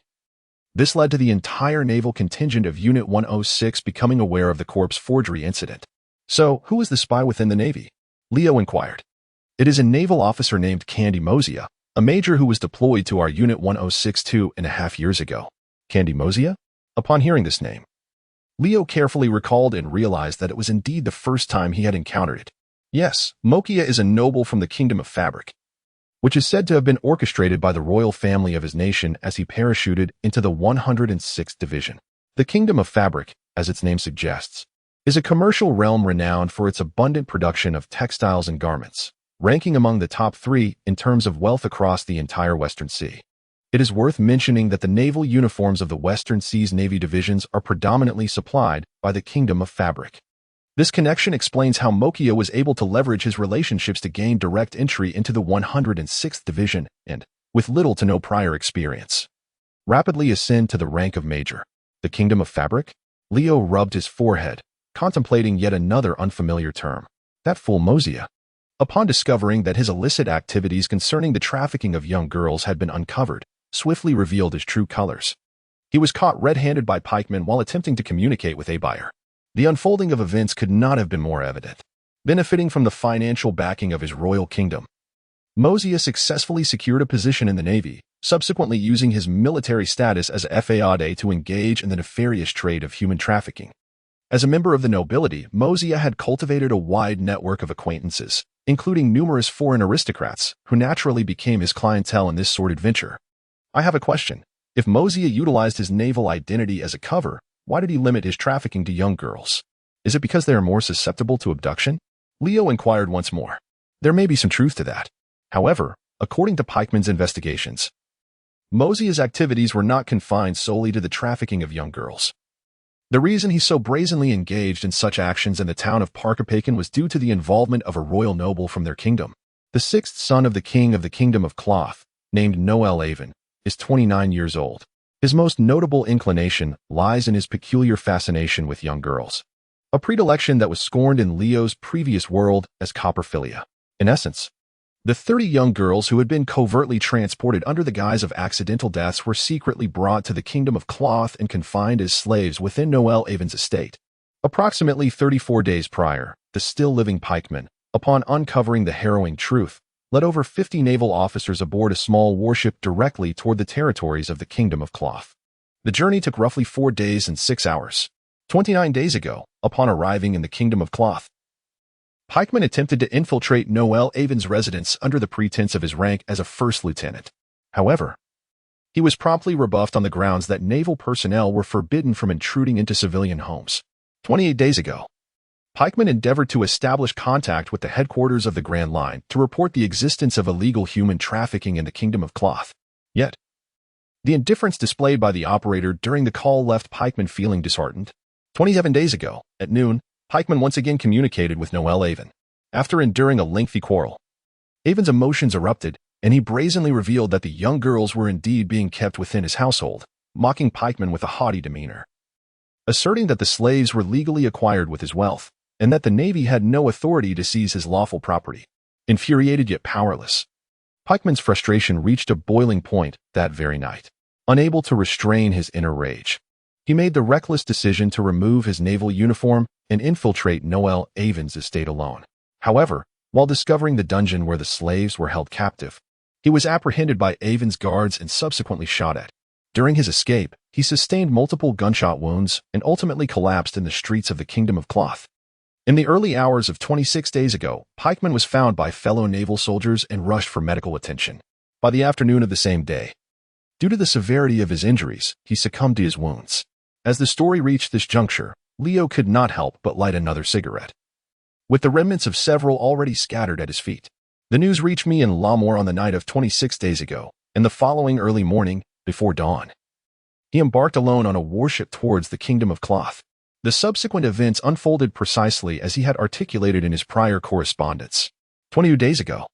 this led to the entire naval contingent of Unit 106 becoming aware of the corpse forgery incident. So, who is the spy within the Navy? Leo inquired. It is a naval officer named Candy Mosiah, a major who was deployed to our Unit 106 2.5 years ago. Candy Mosiah? Upon hearing this name, Leo carefully recalled and realized that it was indeed the first time he had encountered it. Yes, Mokia is a noble from the Kingdom of Fabric. which is said to have been orchestrated by the royal family of his nation as he parachuted into the 106th Division. The Kingdom of Fabric, as its name suggests, is a commercial realm renowned for its abundant production of textiles and garments, ranking among the top 3 in terms of wealth across the entire Western Sea. It is worth mentioning that the naval uniforms of the Western Sea's Navy divisions are predominantly supplied by the Kingdom of Fabric. This connection explains how Mokio was able to leverage his relationships to gain direct entry into the 106th Division and, with little to no prior experience, rapidly ascend to the rank of Major. The Kingdom of Fabric? Leo rubbed his forehead, contemplating yet another unfamiliar term. That fool Mosiah. Upon discovering that his illicit activities concerning the trafficking of young girls had been uncovered, swiftly revealed his true colors. He was caught red-handed by pikemen while attempting to communicate with Admiral. The unfolding of events could not have been more evident. Benefiting from the financial backing of his royal kingdom, Mosiah successfully secured a position in the Navy, subsequently using his military status as a FAAD to engage in the nefarious trade of human trafficking. As a member of the nobility, Mosiah had cultivated a wide network of acquaintances, including numerous foreign aristocrats, who naturally became his clientele in this sordid venture. I have a question. If Mosiah utilized his naval identity as a cover, why did he limit his trafficking to young girls? Is it because they are more susceptible to abduction? Leo inquired once more. There may be some truth to that. However, according to pikemen's investigations, Mosiah's activities were not confined solely to the trafficking of young girls. The reason he so brazenly engaged in such actions in the town of Parkapakan was due to the involvement of a royal noble from their kingdom. The 6th son of the king of the kingdom of Sloth, named Noel Avon, is 29 years old. His most notable inclination lies in his peculiar fascination with young girls, a predilection that was scorned in Leo's previous world as coprophilia. In essence, the 30 young girls who had been covertly transported under the guise of accidental deaths were secretly brought to the kingdom of Sloth and confined as slaves within Noel Avon's estate. Approximately 34 days prior, the still-living pikemen, upon uncovering the harrowing truth, led over 50 naval officers aboard a small warship directly toward the territories of the Kingdom of Sloth. The journey took roughly 4 days and 6 hours. 29 days ago, upon arriving in the Kingdom of Sloth, pikemen attempted to infiltrate Noel Avon's residence under the pretense of his rank as a first lieutenant. However, he was promptly rebuffed on the grounds that naval personnel were forbidden from intruding into civilian homes. 28 days ago, pikemen endeavored to establish contact with the headquarters of the Grand Line to report the existence of illegal human trafficking in the Kingdom of Sloth. Yet, the indifference displayed by the operator during the call left pikemen feeling disheartened. 27 days ago, at noon, pikemen once again communicated with Noel Avon. After enduring a lengthy quarrel, Avon's emotions erupted, and he brazenly revealed that the young girls were indeed being kept within his household, mocking pikemen with a haughty demeanor, asserting that the slaves were legally acquired with his wealth, and that the Navy had no authority to seize his lawful property. Infuriated yet powerless, pikeman's frustration reached a boiling point that very night. Unable to restrain his inner rage, he made the reckless decision to remove his naval uniform and infiltrate Noel Avon's estate alone. However, while discovering the dungeon where the slaves were held captive, he was apprehended by Avon's guards and subsequently shot at. During his escape, he sustained multiple gunshot wounds and ultimately collapsed in the streets of the Kingdom of Sloth. In the early hours of 26 days ago, pikeman was found by fellow naval soldiers and rushed for medical attention. By the afternoon of the same day, due to the severity of his injuries, he succumbed to his wounds. As the story reached this juncture, Leo could not help but light another cigarette, with the remnants of several already scattered at his feet. The news reached me in Lamore on the night of 26 days ago, and the following early morning, before dawn, he embarked alone on a warship towards the Kingdom of Sloth. The subsequent events unfolded precisely as he had articulated in his prior correspondence. 22 days ago,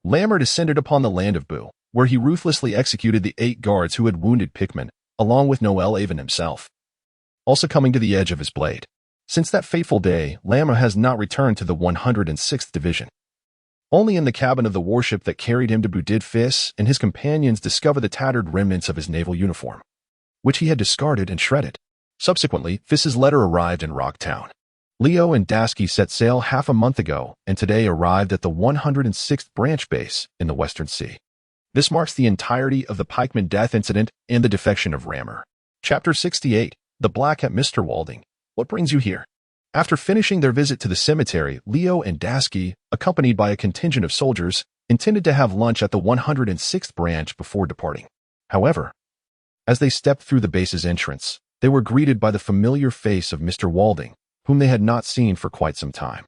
Lammer descended upon the land of Boo, where he ruthlessly executed the 8 guards who had wounded pikemen, along with Noel Avon himself, also coming to the edge of his blade. Since that fateful day, Lammer has not returned to the 106th Division. Only in the cabin of the warship that carried him to Boo did Fiss and his companions discover the tattered remnants of his naval uniform, which he had discarded and shredded. Subsequently, Fiss's letter arrived in Rocktown. Leo and Dasky set sail half a month ago and today arrived at the 106th branch base in the Western Sea. This marks the entirety of the pikeman death incident and the defection of Rammer. Chapter 68. The Black at Mr. Walding. What brings you here? After finishing their visit to the cemetery, Leo and Dasky, accompanied by a contingent of soldiers, intended to have lunch at the 106th branch before departing. However, as they stepped through the base's entrance, they were greeted by the familiar face of Mr. Walding, whom they had not seen for quite some time.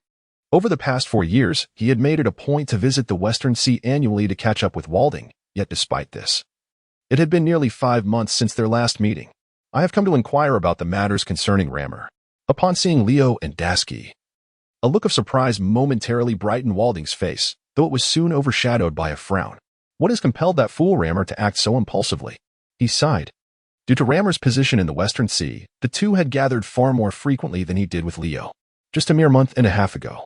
Over the past 4 years, he had made it a point to visit the Western Sea annually to catch up with Walding, yet despite this, it had been nearly 5 months since their last meeting. I have come to inquire about the matters concerning Rammer. Upon seeing Leo and Dasky, a look of surprise momentarily brightened Walding's face, though it was soon overshadowed by a frown. What has compelled that fool Rammer to act so impulsively? He sighed. Due to Rammer's position in the Western Sea, the two had gathered far more frequently than he did with Leo. Just a mere month and a half ago,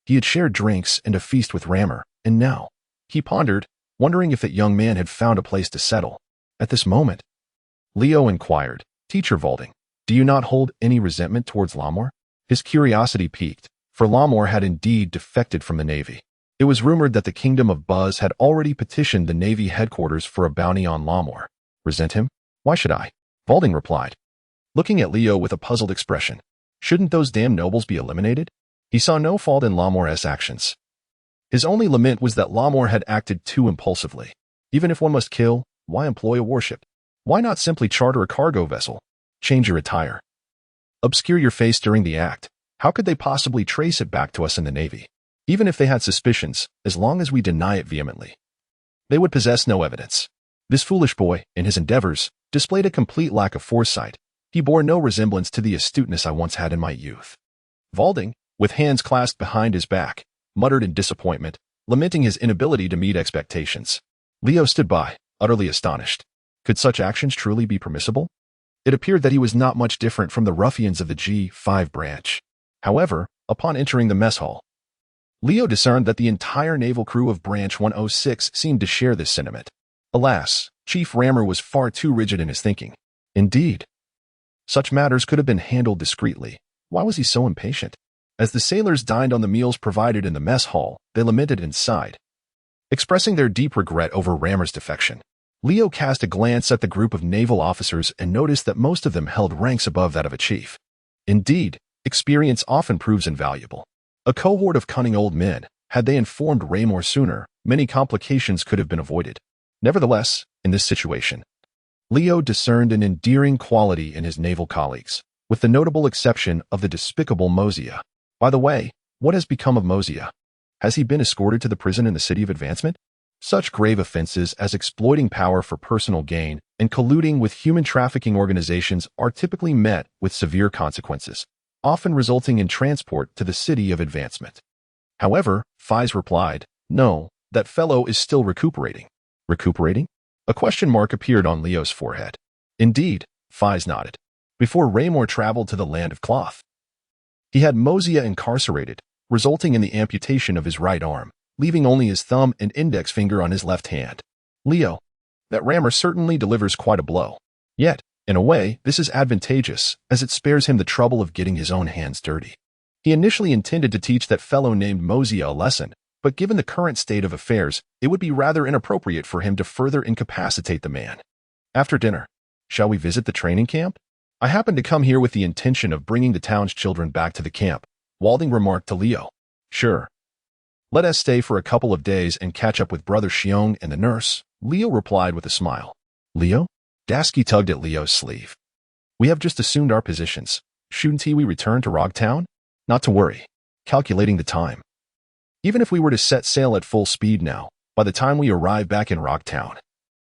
he had shared drinks and a feast with Rammer, and now, he pondered, wondering if that young man had found a place to settle. At this moment, Leo inquired, Teacher Walding, do you not hold any resentment towards Lamor? His curiosity piqued, for Lamor had indeed defected from the Navy. It was rumored that the Kingdom of Buzz had already petitioned the Navy headquarters for a bounty on Lamor. Resent him? Why should I? Walding replied, looking at Leo with a puzzled expression. Shouldn't those damn nobles be eliminated? He saw no fault in Lamor's actions. His only lament was that Lamor had acted too impulsively. Even if one must kill, why employ a warship? Why not simply charter a cargo vessel? Change your attire. Obscure your face during the act. How could they possibly trace it back to us in the Navy? Even if they had suspicions, as long as we deny it vehemently, they would possess no evidence. This foolish boy, in his endeavors, displayed a complete lack of foresight. He bore no resemblance to the astuteness I once had in my youth. Walding, with hands clasped behind his back, muttered in disappointment, lamenting his inability to meet expectations. Leo stood by, utterly astonished. Could such actions truly be permissible? It appeared that he was not much different from the ruffians of the G5 branch. However, upon entering the mess hall, Leo discerned that the entire naval crew of Branch 106 seemed to share this sentiment. Alas, Chief Rammer was far too rigid in his thinking. Indeed, such matters could have been handled discreetly. Why was he so impatient? As the sailors dined on the meals provided in the mess hall, they lamented and sighed, expressing their deep regret over Rammer's defection. Leo cast a glance at the group of naval officers and noticed that most of them held ranks above that of a chief. Indeed, experience often proves invaluable. A cohort of cunning old men, had they informed Raymore sooner, many complications could have been avoided. Nevertheless, in this situation, Leo discerned an endearing quality in his naval colleagues, with the notable exception of the despicable Mosiah. By the way, what has become of Mosiah? Has he been escorted to the prison in the City of Advancement? Such grave offenses as exploiting power for personal gain and colluding with human trafficking organizations are typically met with severe consequences, often resulting in transport to the City of Advancement. However, Fies replied, no, that fellow is still recuperating. Recuperating? A question mark appeared on Leo's forehead. Indeed, Fies nodded. Before Raymore traveled to the land of cloth, he had Mosiah incarcerated, resulting in the amputation of his right arm, leaving only his thumb and index finger on his left hand. Leo, that Rammer certainly delivers quite a blow. Yet, in a way, this is advantageous, as it spares him the trouble of getting his own hands dirty. He initially intended to teach that fellow named Mosiah a lesson, but given the current state of affairs, it would be rather inappropriate for him to further incapacitate the man. After dinner, shall we visit the training camp? I happen to come here with the intention of bringing the town's children back to the camp, Walding remarked to Leo. Sure. Let us stay for a couple of days and catch up with Brother Xiong and the nurse, Leo replied with a smile. Leo? Dasky tugged at Leo's sleeve. We have just assumed our positions. Shouldn't we return to Rogtown? Not to worry. Calculating the time. Even if we were to set sail at full speed now, by the time we arrive back in Rogtown,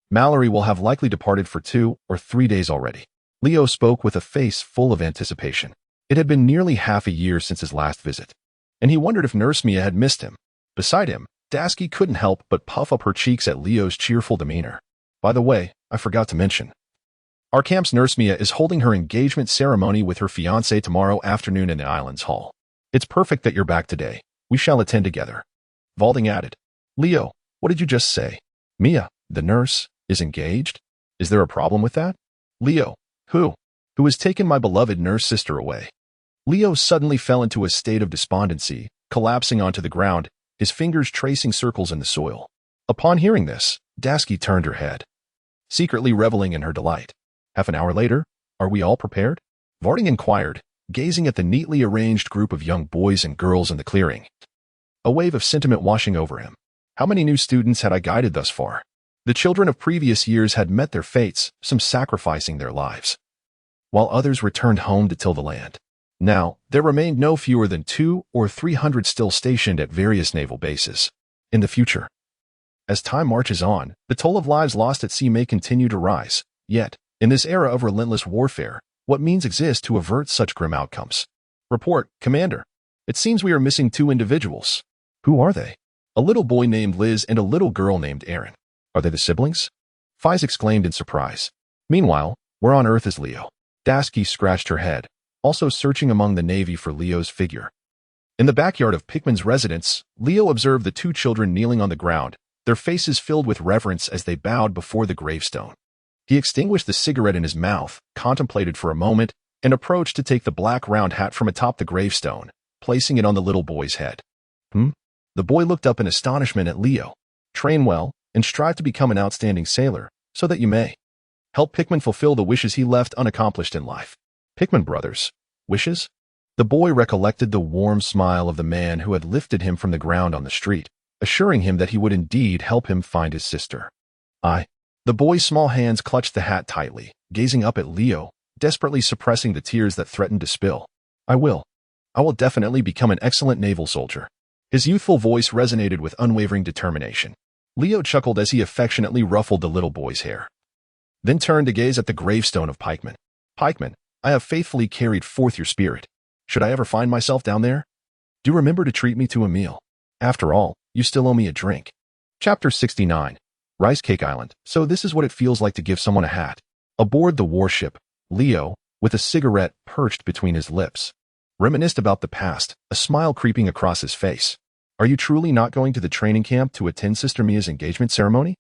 Mallory will have likely departed for 2 or 3 days already. Leo spoke with a face full of anticipation. It had been nearly half a year since his last visit, and he wondered if Nurse Mia had missed him. Beside him, Dasky couldn't help but puff up her cheeks at Leo's cheerful demeanor. By the way, I forgot to mention, our camp's Nurse Mia is holding her engagement ceremony with her fiancé tomorrow afternoon in the Islands Hall. It's perfect that you're back today. We shall attend together. Walding added, Leo, what did you just say? Mia, the nurse, is engaged? Is there a problem with that? Leo, who has taken my beloved nurse sister away? Leo suddenly fell into a state of despondency, collapsing onto the ground, his fingers tracing circles in the soil. Upon hearing this, Dasky turned her head, secretly reveling in her delight. Half an hour later, are we all prepared? Walding inquired, gazing at the neatly arranged group of young boys and girls in the clearing. A wave of sentiment washing over him. How many new students had I guided thus far? The children of previous years had met their fates, some sacrificing their lives, while others returned home to till the land. Now, there remained no fewer than 200 or 300 still stationed at various naval bases. In the future, as time marches on, the toll of lives lost at sea may continue to rise. Yet, in this era of relentless warfare, what means exist to avert such grim outcomes? Report, Commander. It seems we are missing 2 individuals. Who are they? A little boy named Liz and a little girl named Erin. Are they the siblings? Fies exclaimed in surprise. Meanwhile, where on earth is Leo? Dasky scratched her head, also searching among the Navy for Leo's figure. In the backyard of Pickman's residence, Leo observed the 2 children kneeling on the ground, their faces filled with reverence as they bowed before the gravestone. He extinguished the cigarette in his mouth, contemplated for a moment, and approached to take the black round hat from atop the gravestone, placing it on the little boy's head. The boy looked up in astonishment at Leo. Train well, and strive to become an outstanding sailor, so that you may help Pickman fulfill the wishes he left unaccomplished in life. Pickman brothers. Wishes? The boy recollected the warm smile of the man who had lifted him from the ground on the street, assuring him that he would indeed help him find his sister. The boy's small hands clutched the hat tightly, gazing up at Leo, desperately suppressing the tears that threatened to spill. I will definitely become an excellent naval soldier. His youthful voice resonated with unwavering determination. Leo chuckled as he affectionately ruffled the little boy's hair, then turned to gaze at the gravestone of Pikeman. Pikeman, I have faithfully carried forth your spirit. Should I ever find myself down there, do remember to treat me to a meal. After all, you still owe me a drink. Chapter 69. Rice Cake Island. So this is what it feels like to give someone a hat. Aboard the warship, Leo, with a cigarette perched between his lips, reminisced about the past, a smile creeping across his face. Are you truly not going to the training camp to attend Sister Mia's engagement ceremony?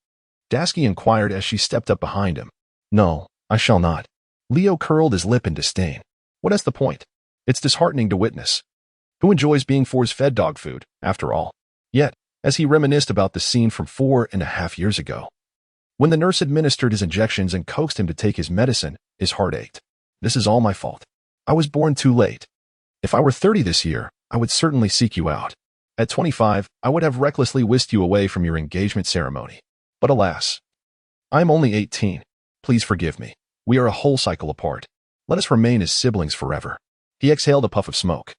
Dasky inquired as she stepped up behind him. No, I shall not. Leo curled his lip in disdain. What is the point? It's disheartening to witness. Who enjoys being force-fed dog food, after all? Yet, as he reminisced about the scene from 4.5 years ago, when the nurse administered his injections and coaxed him to take his medicine, his heart ached. This is all my fault. I was born too late. If I were 30 this year, I would certainly seek you out. At 25, I would have recklessly whisked you away from your engagement ceremony. But alas, I am only 18. Please forgive me. We are a whole cycle apart. Let us remain as siblings forever. He exhaled a puff of smoke,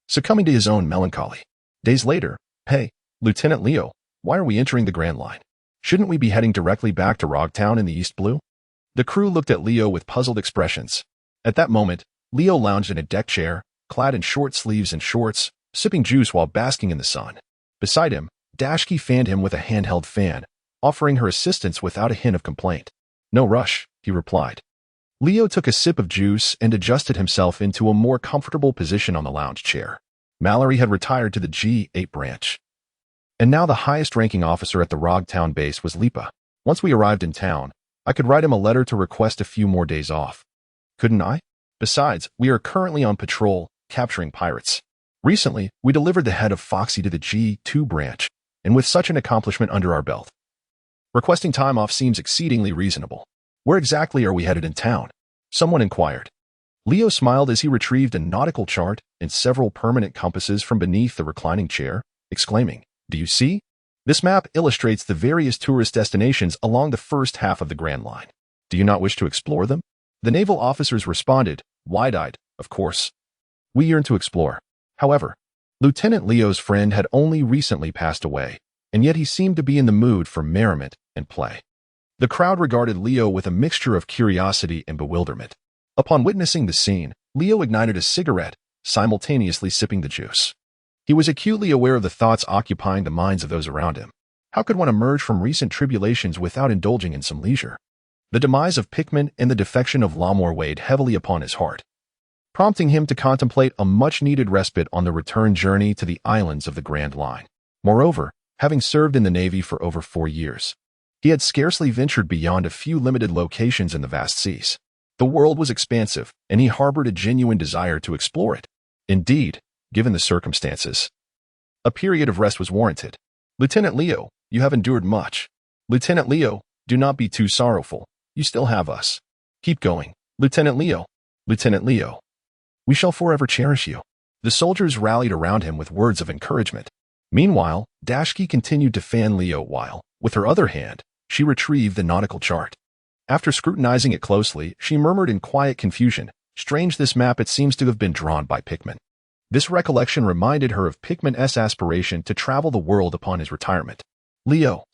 succumbing to his own melancholy. Days later, hey, Lieutenant Leo, why are we entering the Grand Line? Shouldn't we be heading directly back to Rogtown in the East Blue? The crew looked at Leo with puzzled expressions. At that moment, Leo lounged in a deck chair, clad in short sleeves and shorts, sipping juice while basking in the sun. Beside him, Dashki fanned him with a handheld fan, offering her assistance without a hint of complaint. No rush, he replied. Leo took a sip of juice and adjusted himself into a more comfortable position on the lounge chair. Mallory had retired to the G8 branch, and now the highest-ranking officer at the Rogtown base was Lipa. Once we arrived in town, I could write him a letter to request a few more days off. Couldn't I? Besides, we are currently on patrol, capturing pirates. Recently, we delivered the head of Foxy to the G2 branch, and with such an accomplishment under our belt, requesting time off seems exceedingly reasonable. Where exactly are we headed in town? Someone inquired. Leo smiled as he retrieved a nautical chart and several permanent compasses from beneath the reclining chair, exclaiming, Do you see? This map illustrates the various tourist destinations along the first half of the Grand Line. Do you not wish to explore them? The naval officers responded, wide-eyed, of course. We yearn to explore. However, Lieutenant Leo's friend had only recently passed away, and yet he seemed to be in the mood for merriment and play. The crowd regarded Leo with a mixture of curiosity and bewilderment. Upon witnessing the scene, Leo ignited a cigarette, simultaneously sipping the juice. He was acutely aware of the thoughts occupying the minds of those around him. How could one emerge from recent tribulations without indulging in some leisure? The demise of Pickman and the defection of Lamore weighed heavily upon his heart, prompting him to contemplate a much-needed respite on the return journey to the islands of the Grand Line. Moreover, having served in the Navy for over 4 years, he had scarcely ventured beyond a few limited locations in the vast seas. The world was expansive, and he harbored a genuine desire to explore it. Indeed, given the circumstances, a period of rest was warranted. Lieutenant Leo, you have endured much. Lieutenant Leo, do not be too sorrowful. You still have us. Keep going. Lieutenant Leo. Lieutenant Leo. We shall forever cherish you." The soldiers rallied around him with words of encouragement. Meanwhile, Dashki continued to fan Leo while, with her other hand, she retrieved the nautical chart. After scrutinizing it closely, she murmured in quiet confusion, "Strange, this map, it seems to have been drawn by Pickman." This recollection reminded her of Pickman's aspiration to travel the world upon his retirement. "Leo,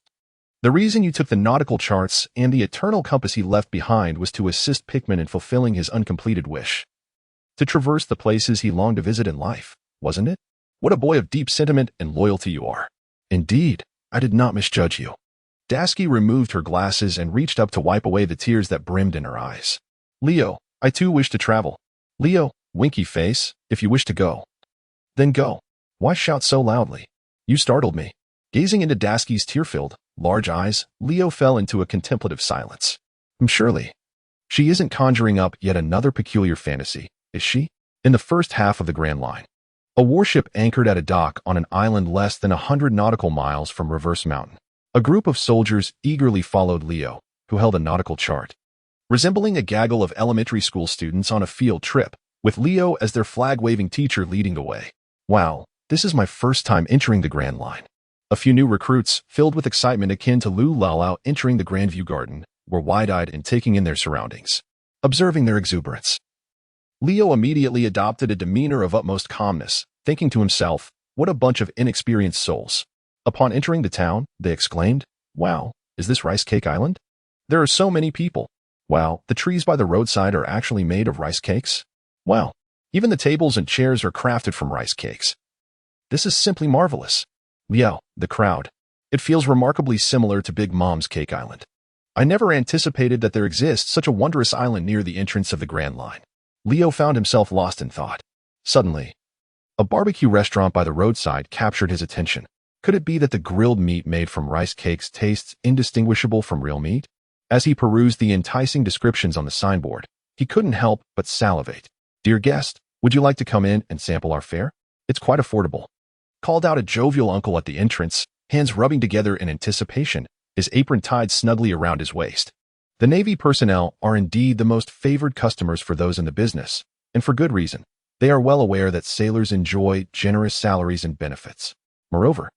the reason you took the nautical charts and the eternal compass he left behind was to assist Pickman in fulfilling his uncompleted wish. To traverse the places he longed to visit in life, wasn't it? What a boy of deep sentiment and loyalty you are." "Indeed, I did not misjudge you." Dashki removed her glasses and reached up to wipe away the tears that brimmed in her eyes. "Leo, I too wish to travel." "Leo, winky face, if you wish to go, then go. Why shout so loudly? You startled me." Gazing into Dashki's tear-filled, large eyes, Leo fell into a contemplative silence. Surely, she isn't conjuring up yet another peculiar fantasy, is she?" In the first half of the Grand Line, a warship anchored at a dock on an island less than 100 nautical miles from Reverse Mountain. A group of soldiers eagerly followed Leo, who held a nautical chart. Resembling a gaggle of elementary school students on a field trip, with Leo as their flag-waving teacher leading the way. "Wow, this is my first time entering the Grand Line." A few new recruits, filled with excitement akin to Lu Laolau entering the Grandview Garden, were wide-eyed and taking in their surroundings, observing their exuberance. Leo immediately adopted a demeanor of utmost calmness, thinking to himself, "What a bunch of inexperienced souls." Upon entering the town, they exclaimed, "Wow, is this Rice Cake Island? There are so many people. Wow, the trees by the roadside are actually made of rice cakes. Wow, even the tables and chairs are crafted from rice cakes. This is simply marvelous." Leo, the crowd. "It feels remarkably similar to Big Mom's Cake Island. I never anticipated that there exists such a wondrous island near the entrance of the Grand Line." Leo found himself lost in thought. Suddenly, a barbecue restaurant by the roadside captured his attention. Could it be that the grilled meat made from rice cakes tastes indistinguishable from real meat? As he perused the enticing descriptions on the signboard, he couldn't help but salivate. "Dear guest, would you like to come in and sample our fare? It's quite affordable," called out a jovial uncle at the entrance, hands rubbing together in anticipation, his apron tied snugly around his waist. The Navy personnel are indeed the most favored customers for those in the business, and for good reason. They are well aware that sailors enjoy generous salaries and benefits. Moreover,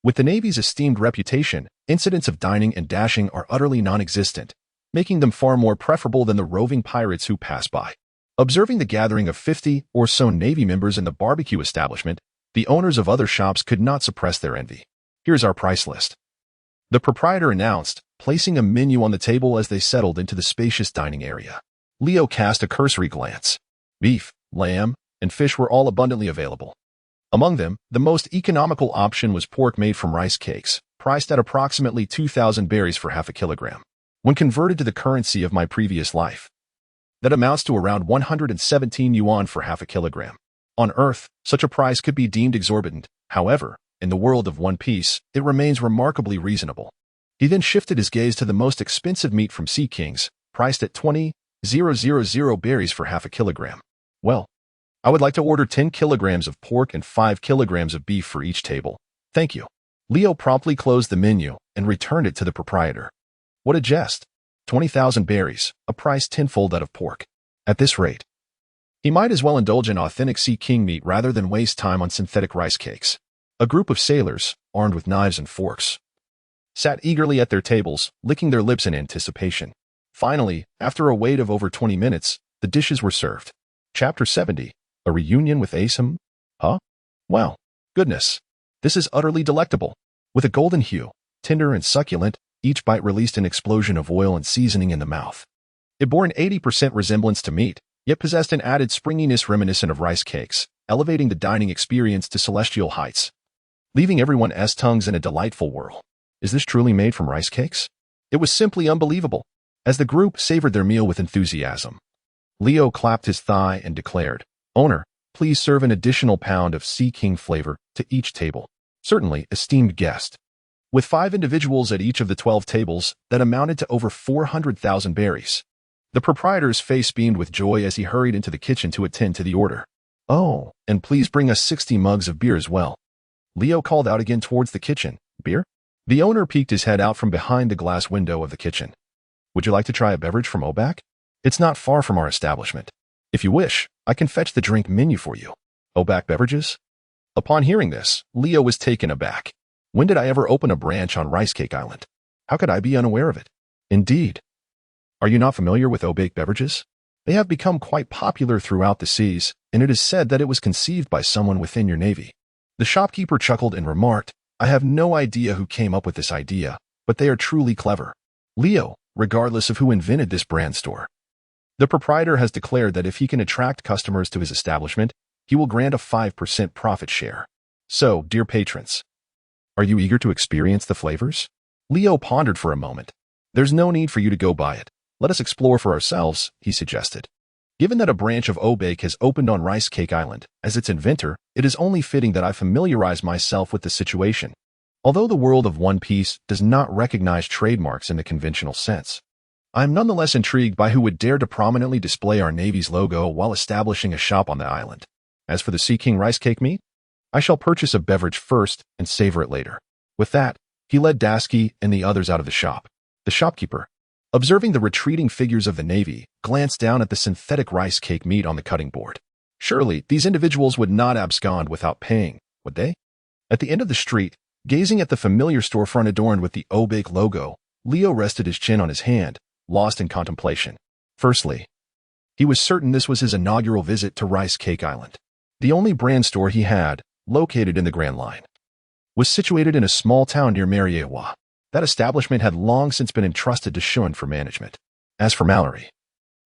with the Navy's esteemed reputation, incidents of dining and dashing are utterly non-existent, making them far more preferable than the roving pirates who pass by. Observing the gathering of 50 or so Navy members in the barbecue establishment, the owners of other shops could not suppress their envy. "Here's our price list," the proprietor announced, placing a menu on the table as they settled into the spacious dining area. Leo cast a cursory glance. Beef, lamb, and fish were all abundantly available. Among them, the most economical option was pork made from rice cakes, priced at approximately 2,000 berries for half a kilogram. When converted to the currency of my previous life, that amounts to around 117 yuan for half a kilogram. On Earth, such a price could be deemed exorbitant. However, in the world of One Piece, it remains remarkably reasonable. He then shifted his gaze to the most expensive meat from Sea Kings, priced at 20,000 berries for half a kilogram. "Well, I would like to order 10 kilograms of pork and 5 kilograms of beef for each table. Thank you." Leo promptly closed the menu and returned it to the proprietor. What a jest. 20,000 berries, a price tenfold that of pork. At this rate, he might as well indulge in authentic Sea King meat rather than waste time on synthetic rice cakes. A group of sailors, armed with knives and forks, sat eagerly at their tables, licking their lips in anticipation. Finally, after a wait of over 20 minutes, the dishes were served. Chapter 70. A reunion with Asum? Huh? Wow. Goodness. This is utterly delectable. With a golden hue, tender and succulent, each bite released an explosion of oil and seasoning in the mouth. It bore an 80% resemblance to meat, yet possessed an added springiness reminiscent of rice cakes, elevating the dining experience to celestial heights, leaving everyone's tongues in a delightful whirl. Is this truly made from rice cakes? It was simply unbelievable. As the group savored their meal with enthusiasm, Leo clapped his thigh and declared, "Owner, please serve an additional pound of Sea King flavor to each table." "Certainly, esteemed guest." With 5 individuals at each of the 12 tables, that amounted to over 400,000 berries. The proprietor's face beamed with joy as he hurried into the kitchen to attend to the order. "Oh, and please bring us 60 mugs of beer as well." Leo called out again towards the kitchen. "Beer?" The owner peeked his head out from behind the glass window of the kitchen. "Would you like to try a beverage from Obak? It's not far from our establishment. If you wish, I can fetch the drink menu for you. Oback Beverages? Upon hearing this, Leo was taken aback. When did I ever open a branch on Rice Cake Island? How could I be unaware of it? Indeed. Are you not familiar with Oback Beverages? They have become quite popular throughout the seas, and it is said that it was conceived by someone within your navy. The shopkeeper chuckled and remarked, I have no idea who came up with this idea, but they are truly clever. Leo, regardless of who invented this brand store. The proprietor has declared that if he can attract customers to his establishment, he will grant a 5% profit share. So, dear patrons, are you eager to experience the flavors? Leo pondered for a moment. There's no need for you to go buy it. Let us explore for ourselves, he suggested. Given that a branch of Obake has opened on Rice Cake Island, as its inventor, it is only fitting that I familiarize myself with the situation. Although the world of One Piece does not recognize trademarks in the conventional sense, I am nonetheless intrigued by who would dare to prominently display our Navy's logo while establishing a shop on the island. As for the Sea King rice cake meat, I shall purchase a beverage first and savor it later. With that, he led Dasky and the others out of the shop. The shopkeeper, observing the retreating figures of the Navy, glanced down at the synthetic rice cake meat on the cutting board. Surely, these individuals would not abscond without paying, would they? At the end of the street, gazing at the familiar storefront adorned with the Obake logo, Leo rested his chin on his hand, lost in contemplation. Firstly, he was certain this was his inaugural visit to Rice Cake Island. The only brand store he had, located in the Grand Line, was situated in a small town near Mariewa. That establishment had long since been entrusted to Shun for management. As for Mallory,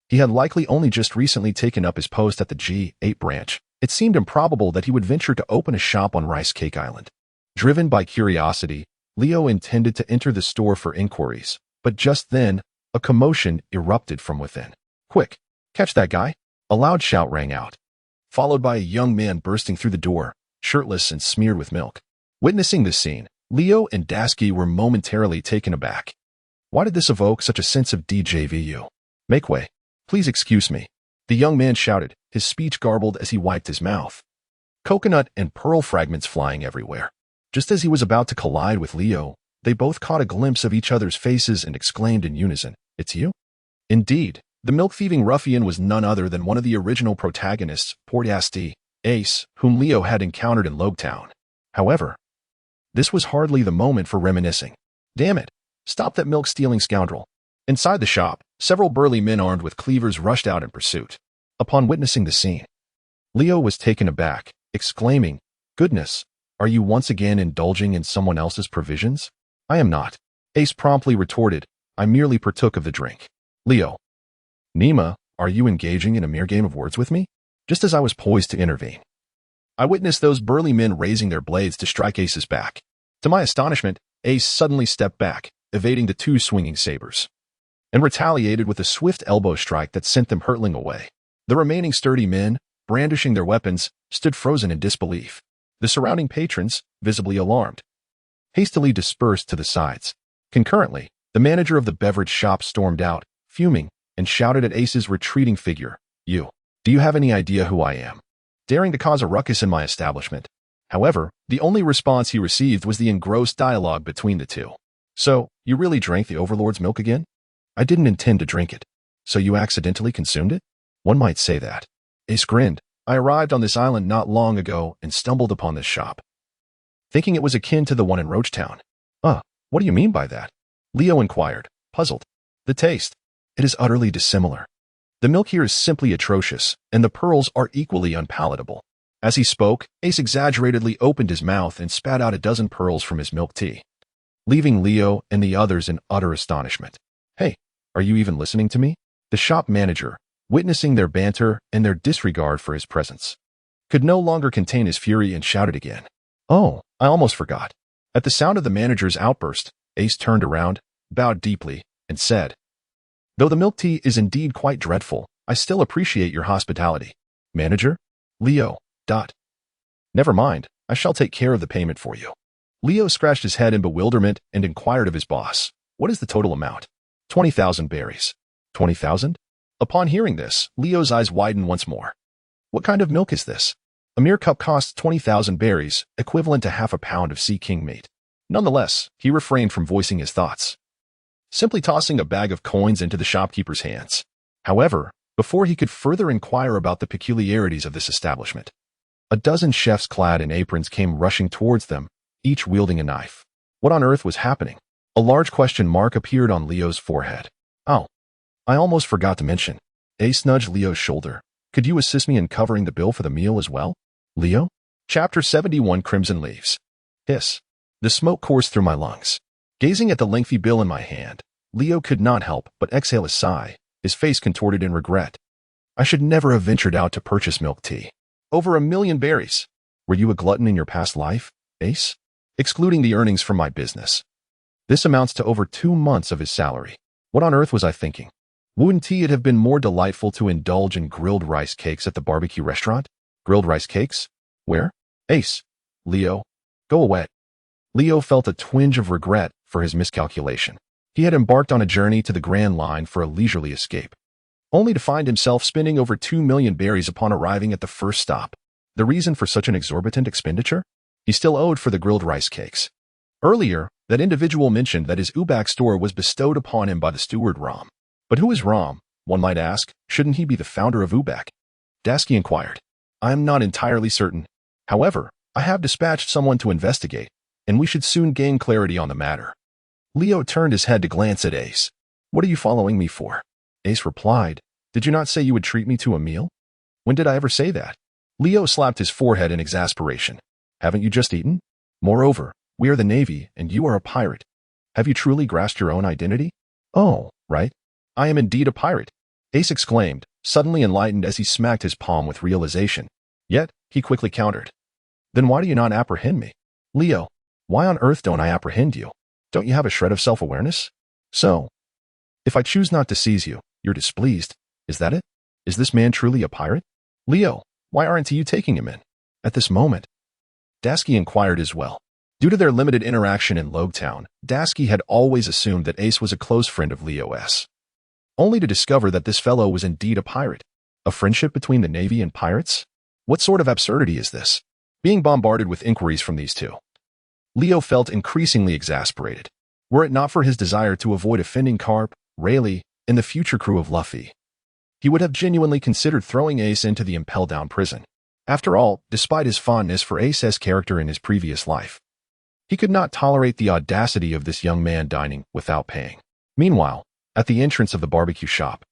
he had likely only just recently taken up his post at the G8 branch. It seemed improbable that he would venture to open a shop on Rice Cake Island. Driven by curiosity, Leo intended to enter the store for inquiries, but just then, a commotion erupted from within. Quick, catch that guy! A loud shout rang out, followed by a young man bursting through the door, shirtless and smeared with milk. Witnessing this scene, Leo and Dasky were momentarily taken aback. Why did this evoke such a sense of DJVU? Make way. Please excuse me. The young man shouted, his speech garbled as he wiped his mouth. Coconut and pearl fragments flying everywhere. Just as he was about to collide with Leo, they both caught a glimpse of each other's faces and exclaimed in unison, It's you? Indeed, the milk-thieving ruffian was none other than one of the original protagonists, Portiasti, Ace, whom Leo had encountered in Logtown. However, this was hardly the moment for reminiscing. Damn it! Stop that milk-stealing scoundrel! Inside the shop, several burly men armed with cleavers rushed out in pursuit. Upon witnessing the scene, Leo was taken aback, exclaiming, Goodness, are you once again indulging in someone else's provisions? I am not. Ace promptly retorted, I merely partook of the drink. Leo. Nima, are you engaging in a mere game of words with me? Just as I was poised to intervene, I witnessed those burly men raising their blades to strike Ace's back. To my astonishment, Ace suddenly stepped back, evading the two swinging sabers, and retaliated with a swift elbow strike that sent them hurtling away. The remaining sturdy men, brandishing their weapons, stood frozen in disbelief. The surrounding patrons, visibly alarmed, hastily dispersed to the sides. Concurrently, the manager of the beverage shop stormed out, fuming, and shouted at Ace's retreating figure, Do you have any idea who I am? Daring to cause a ruckus in my establishment. However, the only response he received was the engrossed dialogue between the two. So, you really drank the Overlord's milk again? I didn't intend to drink it. So you accidentally consumed it? One might say that. Ace grinned. I arrived on this island not long ago and stumbled upon this shop, thinking it was akin to the one in Roachtown. What do you mean by that? Leo inquired, puzzled. The taste. It is utterly dissimilar. The milk here is simply atrocious, and the pearls are equally unpalatable. As he spoke, Ace exaggeratedly opened his mouth and spat out a dozen pearls from his milk tea, leaving Leo and the others in utter astonishment. Hey, are you even listening to me? The shop manager, witnessing their banter and their disregard for his presence, could no longer contain his fury and shouted again. Oh, I almost forgot. At the sound of the manager's outburst, Ace turned around, bowed deeply, and said, Though the milk tea is indeed quite dreadful, I still appreciate your hospitality. Manager? Leo. Never mind, I shall take care of the payment for you. Leo scratched his head in bewilderment and inquired of his boss, What is the total amount? 20,000 berries. 20,000? Upon hearing this, Leo's eyes widened once more. What kind of milk is this? A mere cup costs 20,000 berries, equivalent to half a pound of Sea King meat. Nonetheless, he refrained from voicing his thoughts, simply tossing a bag of coins into the shopkeeper's hands. However, before he could further inquire about the peculiarities of this establishment. A dozen chefs clad in aprons came rushing towards them, each wielding a knife. What on earth was happening? A large question mark appeared on Leo's forehead. Oh, I almost forgot to mention. Ace nudged Leo's shoulder. Could you assist me in covering the bill for the meal as well? Leo? Chapter 71 Crimson Leaves. Hiss. The smoke coursed through my lungs. Gazing at the lengthy bill in my hand, Leo could not help but exhale a sigh, his face contorted in regret. I should never have ventured out to purchase milk tea. Over 1,000,000 berries. Were you a glutton in your past life, Ace? Excluding the earnings from my business. This amounts to over 2 months of his salary. What on earth was I thinking? Wouldn't it have been more delightful to indulge in grilled rice cakes at the barbecue restaurant? Grilled rice cakes? Where? Ace. Leo. Go away. Leo felt a twinge of regret for his miscalculation. He had embarked on a journey to the Grand Line for a leisurely escape, only to find himself spending over 2,000,000 berries upon arriving at the first stop. The reason for such an exorbitant expenditure? He still owed for the grilled rice cakes. Earlier, that individual mentioned that his Ubak store was bestowed upon him by the steward Rom. But who is Rom, one might ask? Shouldn't he be the founder of Ubak? Dasky inquired. I am not entirely certain. However, I have dispatched someone to investigate, and we should soon gain clarity on the matter. Leo turned his head to glance at Ace. What are you following me for? Ace replied, Did you not say you would treat me to a meal? When did I ever say that? Leo slapped his forehead in exasperation. Haven't you just eaten? Moreover, we are the Navy, and you are a pirate. Have you truly grasped your own identity? Oh, right. I am indeed a pirate, Ace exclaimed, suddenly enlightened as he smacked his palm with realization. Yet, he quickly countered. Then why do you not apprehend me? Leo, why on earth don't I apprehend you? Don't you have a shred of self-awareness? So, if I choose not to seize you, you're displeased. Is that it? Is this man truly a pirate? Leo, why aren't you taking him in? At this moment, Dasky inquired as well. Due to their limited interaction in Logtown, Dasky had always assumed that Ace was a close friend of Leo's, only to discover that this fellow was indeed a pirate. A friendship between the Navy and pirates? What sort of absurdity is this? Being bombarded with inquiries from these two, Leo felt increasingly exasperated. Were it not for his desire to avoid offending Carp, Rayleigh, and the future crew of Luffy, he would have genuinely considered throwing Ace into the impel-down prison. After all, despite his fondness for Ace's character in his previous life, he could not tolerate the audacity of this young man dining without paying. Meanwhile, at the entrance of the barbecue shop,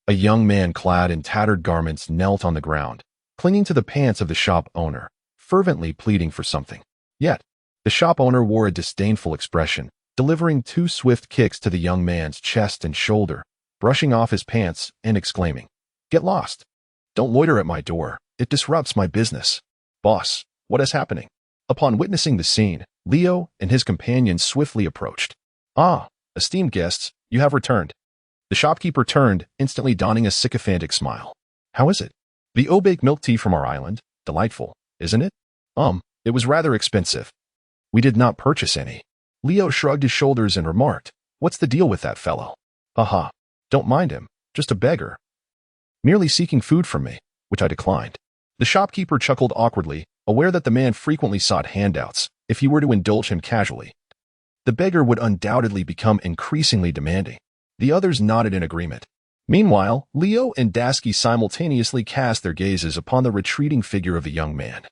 a young man clad in tattered garments knelt on the ground, clinging to the pants of the shop owner, fervently pleading for something. Yet, the shop owner wore a disdainful expression, delivering 2 swift kicks to the young man's chest and shoulder, brushing off his pants and exclaiming, Get lost. Don't loiter at my door. It disrupts my business. Boss, what is happening? Upon witnessing the scene, Leo and his companions swiftly approached. Ah, esteemed guests, you have returned. The shopkeeper turned, instantly donning a sycophantic smile. How is it? The Obake milk tea from our island? Delightful, isn't it? It was rather expensive. We did not purchase any. Leo shrugged his shoulders and remarked, What's the deal with that fellow? Haha, don't mind him, just a beggar. Merely seeking food from me, which I declined. The shopkeeper chuckled awkwardly, aware that the man frequently sought handouts if he were to indulge him casually. The beggar would undoubtedly become increasingly demanding. The others nodded in agreement. Meanwhile, Leo and Dasky simultaneously cast their gazes upon the retreating figure of the young man,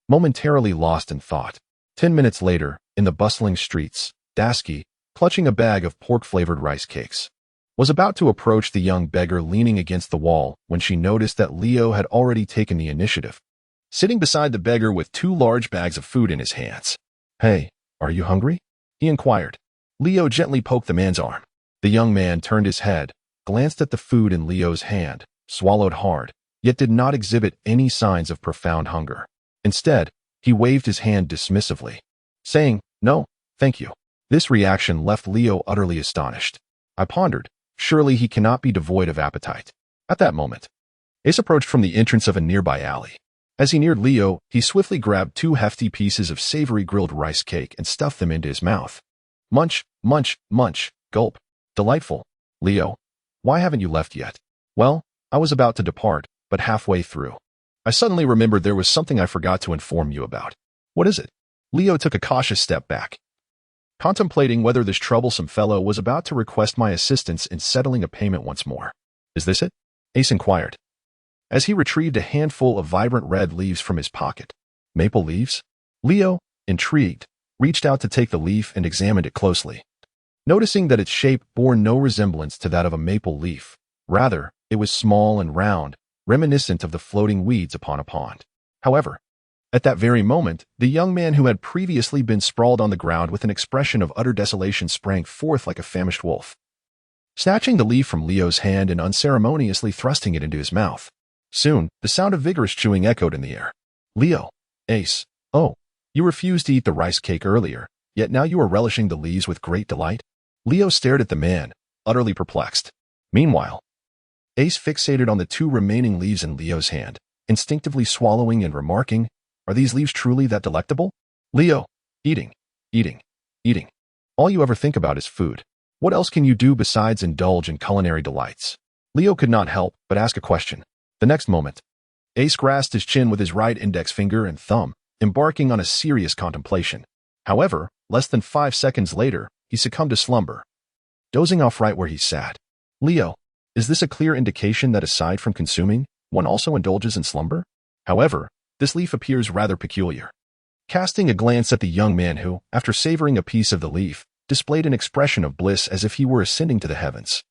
momentarily lost in thought. 10 minutes later, in the bustling streets, Dasky, clutching a bag of pork-flavored rice cakes, was about to approach the young beggar leaning against the wall when she noticed that Leo had already taken the initiative, sitting beside the beggar with 2 large bags of food in his hands. Hey, are you hungry? He inquired. Leo gently poked the man's arm. The young man turned his head, glanced at the food in Leo's hand, swallowed hard, yet did not exhibit any signs of profound hunger. Instead, he waved his hand dismissively, saying, No, thank you. This reaction left Leo utterly astonished. I pondered, surely he cannot be devoid of appetite. At that moment, Ace approached from the entrance of a nearby alley. As he neared Leo, he swiftly grabbed 2 hefty pieces of savory grilled rice cake and stuffed them into his mouth. Munch, munch, munch, gulp. Delightful. Leo, why haven't you left yet? Well, I was about to depart, but halfway through, I suddenly remembered there was something I forgot to inform you about. What is it? Leo took a cautious step back, contemplating whether this troublesome fellow was about to request my assistance in settling a payment once more. Is this it? Ace inquired, as he retrieved a handful of vibrant red leaves from his pocket. Maple leaves? Leo, intrigued, reached out to take the leaf and examined it closely. Noticing that its shape bore no resemblance to that of a maple leaf. Rather, it was small and round, reminiscent of the floating weeds upon a pond. However, at that very moment, the young man who had previously been sprawled on the ground with an expression of utter desolation sprang forth like a famished wolf, snatching the leaf from Leo's hand and unceremoniously thrusting it into his mouth. Soon, the sound of vigorous chewing echoed in the air. Leo, Ace, oh, you refused to eat the rice cake earlier, yet now you are relishing the leaves with great delight? Leo stared at the man, utterly perplexed. Meanwhile, Ace fixated on the 2 remaining leaves in Leo's hand, instinctively swallowing and remarking, "Are these leaves truly that delectable?" Leo, eating, eating, eating. All you ever think about is food. What else can you do besides indulge in culinary delights? Leo could not help but ask a question. The next moment, Ace grasped his chin with his right index finger and thumb, embarking on a serious contemplation. However, less than 5 seconds later, he succumbed to slumber, dozing off right where he sat. Leo, is this a clear indication that aside from consuming, one also indulges in slumber? However, this leaf appears rather peculiar. Casting a glance at the young man who, after savoring a piece of the leaf, displayed an expression of bliss as if he were ascending to the heavens,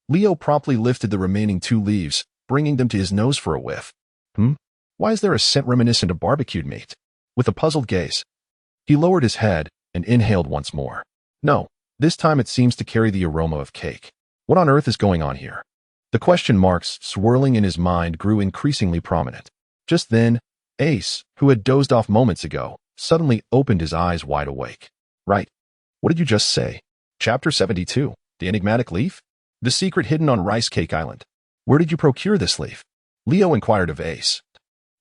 Leo promptly lifted the remaining 2 leaves, bringing them to his nose for a whiff. Why is there a scent reminiscent of barbecued meat? With a puzzled gaze, he lowered his head and inhaled once more. No, this time it seems to carry the aroma of cake. What on earth is going on here? The question marks swirling in his mind grew increasingly prominent. Just then, Ace, who had dozed off moments ago, suddenly opened his eyes wide awake. Right. What did you just say? Chapter 72. The enigmatic leaf? The secret hidden on Rice Cake Island. Where did you procure this leaf? Leo inquired of Ace,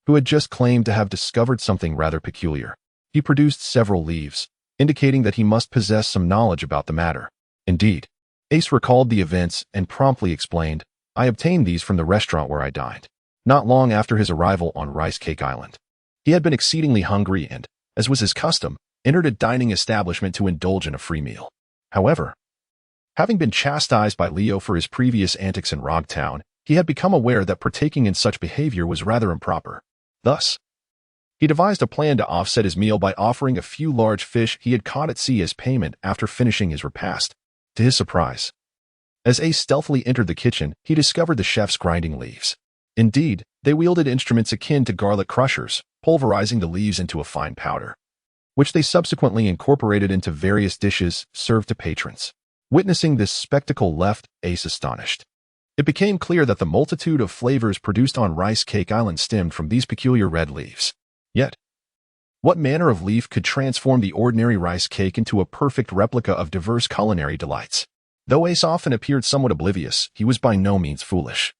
who had just claimed to have discovered something rather peculiar. He produced several leaves, indicating that he must possess some knowledge about the matter. Indeed, Ace recalled the events and promptly explained, I obtained these from the restaurant where I dined, not long after his arrival on Rice Cake Island. He had been exceedingly hungry and, as was his custom, entered a dining establishment to indulge in a free meal. However, having been chastised by Leo for his previous antics in Rogtown, he had become aware that partaking in such behavior was rather improper. Thus, he devised a plan to offset his meal by offering a few large fish he had caught at sea as payment after finishing his repast. To his surprise, as Ace stealthily entered the kitchen, he discovered the chefs grinding leaves. Indeed, they wielded instruments akin to garlic crushers, pulverizing the leaves into a fine powder, which they subsequently incorporated into various dishes served to patrons. Witnessing this spectacle left Ace astonished. It became clear that the multitude of flavors produced on Rice Cake Island stemmed from these peculiar red leaves. Yet, what manner of leaf could transform the ordinary rice cake into a perfect replica of diverse culinary delights? Though Ace often appeared somewhat oblivious, he was by no means foolish.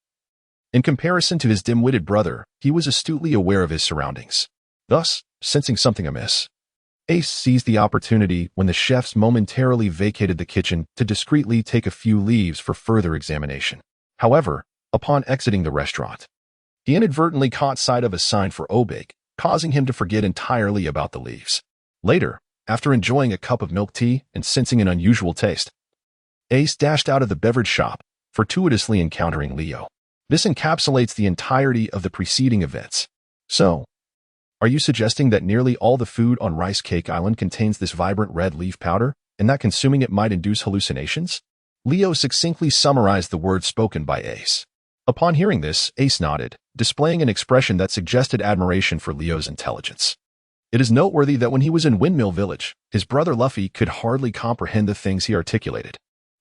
In comparison to his dim-witted brother, he was astutely aware of his surroundings. Thus, sensing something amiss, Ace seized the opportunity when the chefs momentarily vacated the kitchen to discreetly take a few leaves for further examination. However, upon exiting the restaurant, he inadvertently caught sight of a sign for Obake, causing him to forget entirely about the leaves. Later, after enjoying a cup of milk tea and sensing an unusual taste, Ace dashed out of the beverage shop, fortuitously encountering Leo. This encapsulates the entirety of the preceding events. So, are you suggesting that nearly all the food on Rice Cake Island contains this vibrant red leaf powder, and that consuming it might induce hallucinations? Leo succinctly summarized the words spoken by Ace. Upon hearing this, Ace nodded, displaying an expression that suggested admiration for Leo's intelligence. It is noteworthy that when he was in Windmill Village, his brother Luffy could hardly comprehend the things he articulated.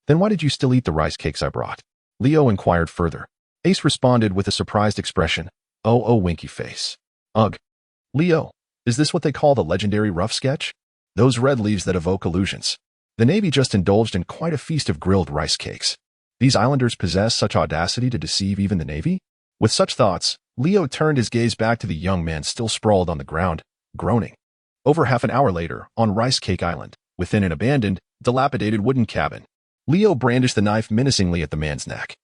Then why did you still eat the rice cakes I brought? Leo inquired further. Ace responded with a surprised expression. Oh, winky face. Ugh. Leo, is this what they call the legendary rough sketch? Those red leaves that evoke illusions. The Navy just indulged in quite a feast of grilled rice cakes. These islanders possess such audacity to deceive even the Navy? With such thoughts, Leo turned his gaze back to the young man still sprawled on the ground, groaning. Over half an hour later, on Rice Cake Island, within an abandoned, dilapidated wooden cabin, Leo brandished the knife menacingly at the man's neck.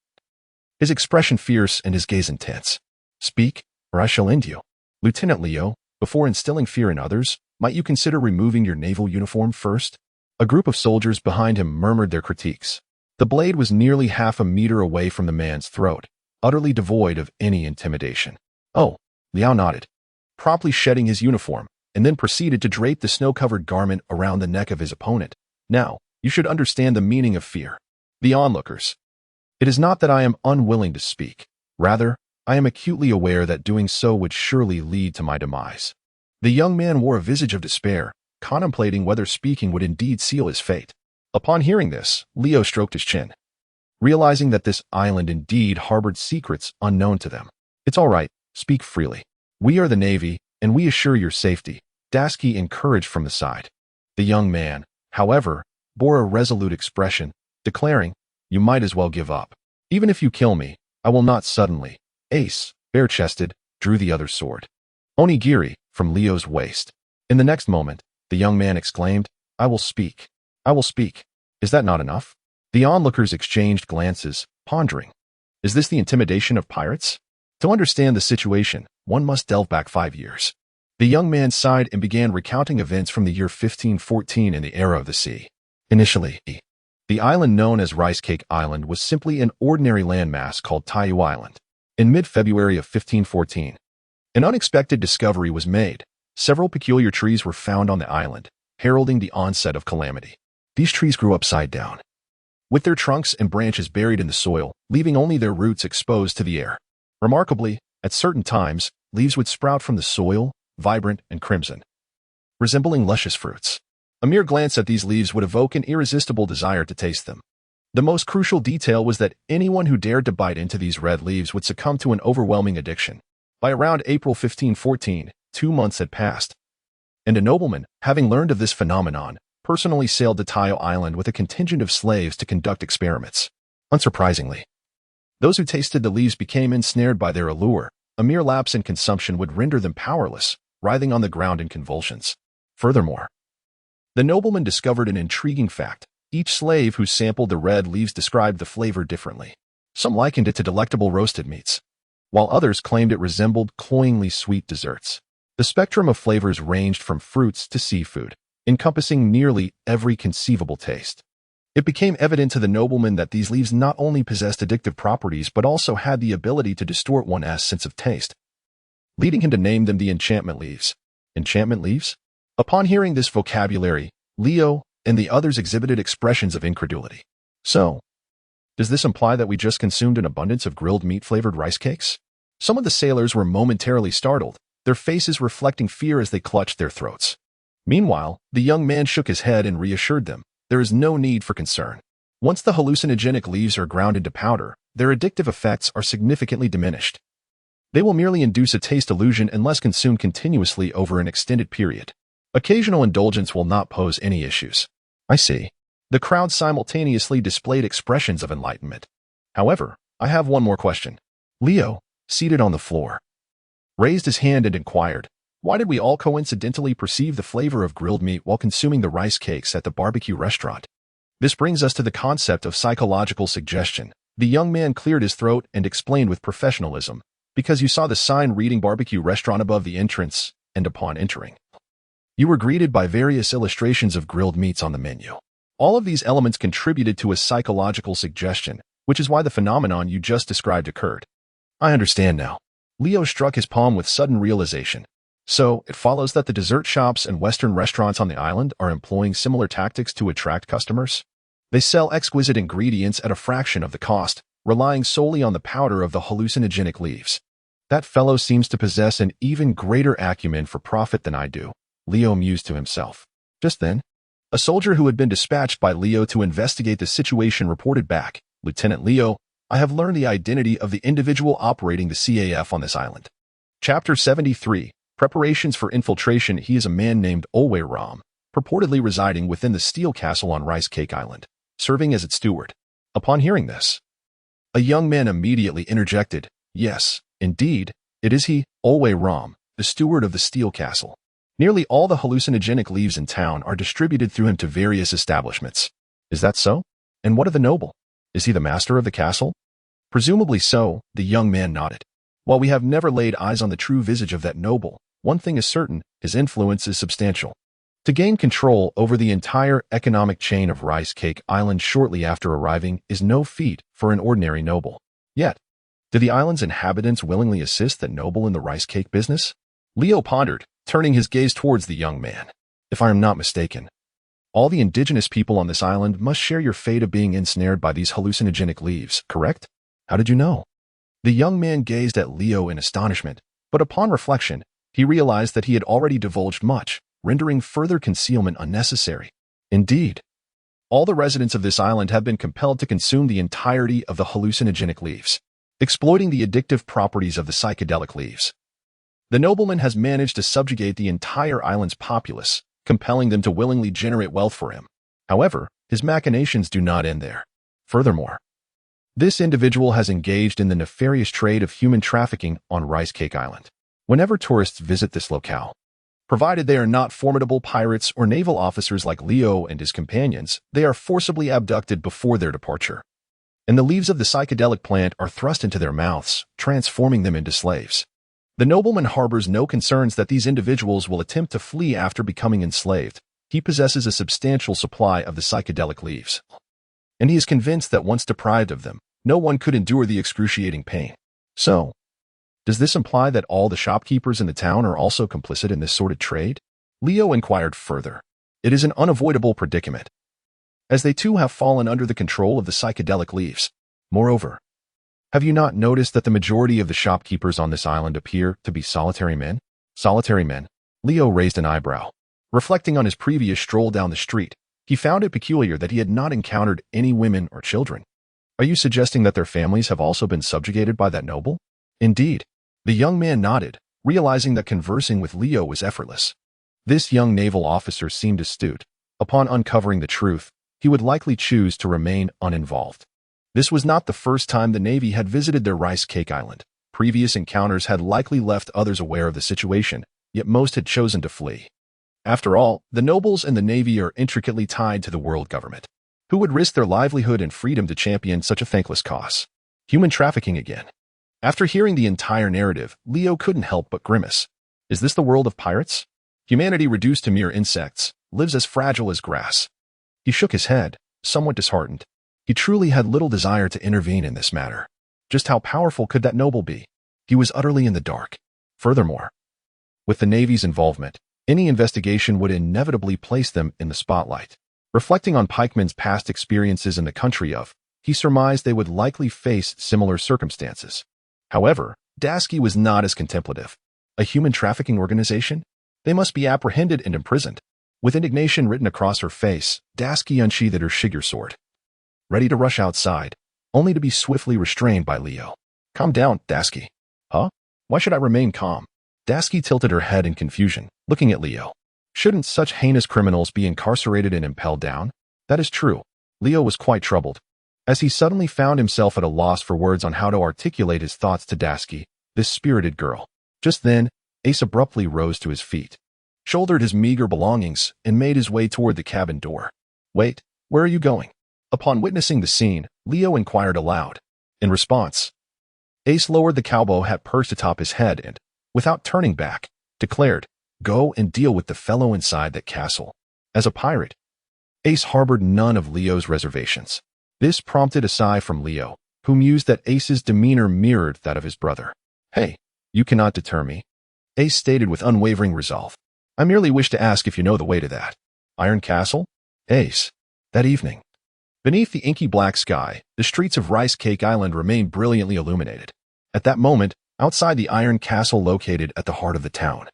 His expression fierce and his gaze intense. Speak, or I shall end you. Lieutenant Leo, before instilling fear in others, might you consider removing your naval uniform first? A group of soldiers behind him murmured their critiques. The blade was nearly half a meter away from the man's throat, utterly devoid of any intimidation. Oh, Liao nodded, promptly shedding his uniform, and then proceeded to drape the snow-covered garment around the neck of his opponent. Now, you should understand the meaning of fear. The onlookers. It is not that I am unwilling to speak. Rather, I am acutely aware that doing so would surely lead to my demise. The young man wore a visage of despair, contemplating whether speaking would indeed seal his fate. Upon hearing this, Leo stroked his chin, realizing that this island indeed harbored secrets unknown to them. It's all right, speak freely. We are the Navy, and we assure your safety, Dasky encouraged from the side. The young man, however, bore a resolute expression, declaring, you might as well give up. Even if you kill me, I will not suddenly. Ace, bare-chested, drew the other sword. Onigiri, from Leo's waist. In the next moment, the young man exclaimed, I will speak. I will speak. Is that not enough? The onlookers exchanged glances, pondering. Is this the intimidation of pirates? To understand the situation, one must delve back 5 years. The young man sighed and began recounting events from the year 1514 in the era of the sea. Initially, the island known as Rice Cake Island was simply an ordinary landmass called Taiyu Island. In mid-February of 1514, an unexpected discovery was made. Several peculiar trees were found on the island, heralding the onset of calamity. These trees grew upside down, with their trunks and branches buried in the soil, leaving only their roots exposed to the air. Remarkably, at certain times, leaves would sprout from the soil, vibrant and crimson, resembling luscious fruits. A mere glance at these leaves would evoke an irresistible desire to taste them. The most crucial detail was that anyone who dared to bite into these red leaves would succumb to an overwhelming addiction. By around April 1514, 2 months had passed, and a nobleman, having learned of this phenomenon, personally sailed to Taiyu Island with a contingent of slaves to conduct experiments. Unsurprisingly, those who tasted the leaves became ensnared by their allure. A mere lapse in consumption would render them powerless, writhing on the ground in convulsions. Furthermore, the nobleman discovered an intriguing fact. Each slave who sampled the red leaves described the flavor differently. Some likened it to delectable roasted meats, while others claimed it resembled cloyingly sweet desserts. The spectrum of flavors ranged from fruits to seafood, encompassing nearly every conceivable taste. It became evident to the nobleman that these leaves not only possessed addictive properties but also had the ability to distort one's sense of taste, leading him to name them the enchantment leaves. Enchantment leaves? Upon hearing this vocabulary, Leo and the others exhibited expressions of incredulity. So, does this imply that we just consumed an abundance of grilled meat-flavored rice cakes? Some of the sailors were momentarily startled, their faces reflecting fear as they clutched their throats. Meanwhile, the young man shook his head and reassured them, there is no need for concern. Once the hallucinogenic leaves are ground into powder, their addictive effects are significantly diminished. They will merely induce a taste illusion unless consumed continuously over an extended period. Occasional indulgence will not pose any issues. I see. The crowd simultaneously displayed expressions of enlightenment. However, I have one more question. Leo, seated on the floor, raised his hand and inquired, why did we all coincidentally perceive the flavor of grilled meat while consuming the rice cakes at the barbecue restaurant? This brings us to the concept of psychological suggestion. The young man cleared his throat and explained with professionalism, because you saw the sign reading barbecue restaurant above the entrance, and upon entering, you were greeted by various illustrations of grilled meats on the menu. All of these elements contributed to a psychological suggestion, which is why the phenomenon you just described occurred. I understand now. Leo struck his palm with sudden realization. So, it follows that the dessert shops and Western restaurants on the island are employing similar tactics to attract customers? They sell exquisite ingredients at a fraction of the cost, relying solely on the powder of the hallucinogenic leaves. That fellow seems to possess an even greater acumen for profit than I do, Leo mused to himself. Just then, a soldier who had been dispatched by Leo to investigate the situation reported back, Lieutenant Leo, I have learned the identity of the individual operating the CAF on this island. Chapter 73, Preparations for Infiltration. He is a man named Olwe Ram, purportedly residing within the steel castle on Rice Cake Island, serving as its steward. Upon hearing this, a young man immediately interjected, yes, indeed, it is he, Olwe Ram, the steward of the steel castle. Nearly all the hallucinogenic leaves in town are distributed through him to various establishments. Is that so? And what of the noble? Is he the master of the castle? Presumably so, the young man nodded. While we have never laid eyes on the true visage of that noble, one thing is certain, his influence is substantial. To gain control over the entire economic chain of Rice Cake Island shortly after arriving is no feat for an ordinary noble. Yet, Do the island's inhabitants willingly assist that noble in the rice cake business? Leo pondered, turning his gaze towards the young man. If I am not mistaken, all the indigenous people on this island must share your fate of being ensnared by these hallucinogenic leaves, correct? How did you know? The young man gazed at Leo in astonishment, but upon reflection, he realized that he had already divulged much, rendering further concealment unnecessary. Indeed, all the residents of this island have been compelled to consume the entirety of the hallucinogenic leaves, exploiting the addictive properties of the psychedelic leaves. The nobleman has managed to subjugate the entire island's populace, compelling them to willingly generate wealth for him. However, his machinations do not end there. Furthermore, this individual has engaged in the nefarious trade of human trafficking on Rice Cake Island. Whenever tourists visit this locale, provided they are not formidable pirates or naval officers like Leo and his companions, they are forcibly abducted before their departure, and the leaves of the psychedelic plant are thrust into their mouths, transforming them into slaves. The nobleman harbors no concerns that these individuals will attempt to flee after becoming enslaved. He possesses a substantial supply of the psychedelic leaves, and he is convinced that once deprived of them, no one could endure the excruciating pain. So, does this imply that all the shopkeepers in the town are also complicit in this sordid trade? Leo inquired further. It is an unavoidable predicament, as they too have fallen under the control of the psychedelic leaves. Moreover, have you not noticed that the majority of the shopkeepers on this island appear to be solitary men? Solitary men? Leo raised an eyebrow. Reflecting on his previous stroll down the street, he found it peculiar that he had not encountered any women or children. Are you suggesting that their families have also been subjugated by that noble? Indeed. The young man nodded, realizing that conversing with Leo was effortless. This young naval officer seemed astute. Upon uncovering the truth, he would likely choose to remain uninvolved. This was not the first time the Navy had visited their Rice Cake Island. Previous encounters had likely left others aware of the situation, yet most had chosen to flee. After all, the nobles and the Navy are intricately tied to the world government. Who would risk their livelihood and freedom to champion such a thankless cause? Human trafficking again. After hearing the entire narrative, Leo couldn't help but grimace. Is this the world of pirates? Humanity reduced to mere insects, lives as fragile as grass. He shook his head, somewhat disheartened. He truly had little desire to intervene in this matter. Just how powerful could that noble be? He was utterly in the dark. Furthermore, with the Navy's involvement, any investigation would inevitably place them in the spotlight. Reflecting on pikemen's past experiences in the country of, he surmised they would likely face similar circumstances. However, Dasky was not as contemplative. A human trafficking organization? They must be apprehended and imprisoned. With indignation written across her face, Dasky unsheathed her Shigur sword, ready to rush outside, only to be swiftly restrained by Leo. Calm down, Dasky. Huh? Why should I remain calm? Dasky tilted her head in confusion, looking at Leo. Shouldn't such heinous criminals be incarcerated and impelled down? That is true. Leo was quite troubled, as he suddenly found himself at a loss for words on how to articulate his thoughts to Dasky, this spirited girl. Just then, Ace abruptly rose to his feet, shouldered his meager belongings, and made his way toward the cabin door. Wait, where are you going? Upon witnessing the scene, Leo inquired aloud. In response, Ace lowered the cowboy hat perched atop his head and, without turning back, declared, Go and deal with the fellow inside that castle. As a pirate, Ace harbored none of Leo's reservations. This prompted a sigh from Leo, who mused that Ace's demeanor mirrored that of his brother. Hey, you cannot deter me, Ace stated with unwavering resolve. I merely wish to ask if you know the way to that Iron Castle? Ace. That evening, beneath the inky black sky, the streets of Rice Cake Island remained brilliantly illuminated. At that moment, outside the Iron Castle located at the heart of the town,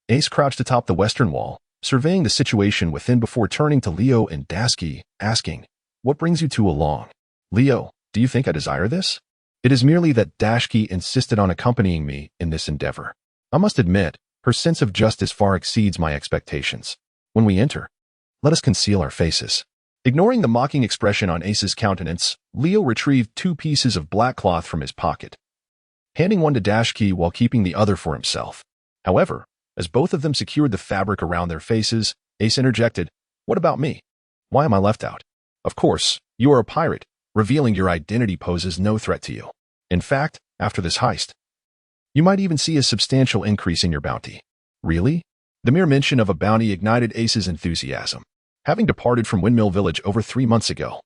Ace crouched atop the western wall, surveying the situation within before turning to Leo and Dasky, asking, What brings you two along? Leo, do you think I desire this? It is merely that Dasky insisted on accompanying me in this endeavor. I must admit, her sense of justice far exceeds my expectations. When we enter, let us conceal our faces. Ignoring the mocking expression on Ace's countenance, Leo retrieved 2 pieces of black cloth from his pocket, handing one to Dasky while keeping the other for himself. However, as both of them secured the fabric around their faces, Ace interjected, What about me? Why am I left out? Of course, you are a pirate. Revealing your identity poses no threat to you. In fact, after this heist, you might even see a substantial increase in your bounty. Really? The mere mention of a bounty ignited Ace's enthusiasm. Having departed from Windmill Village over 3 months ago,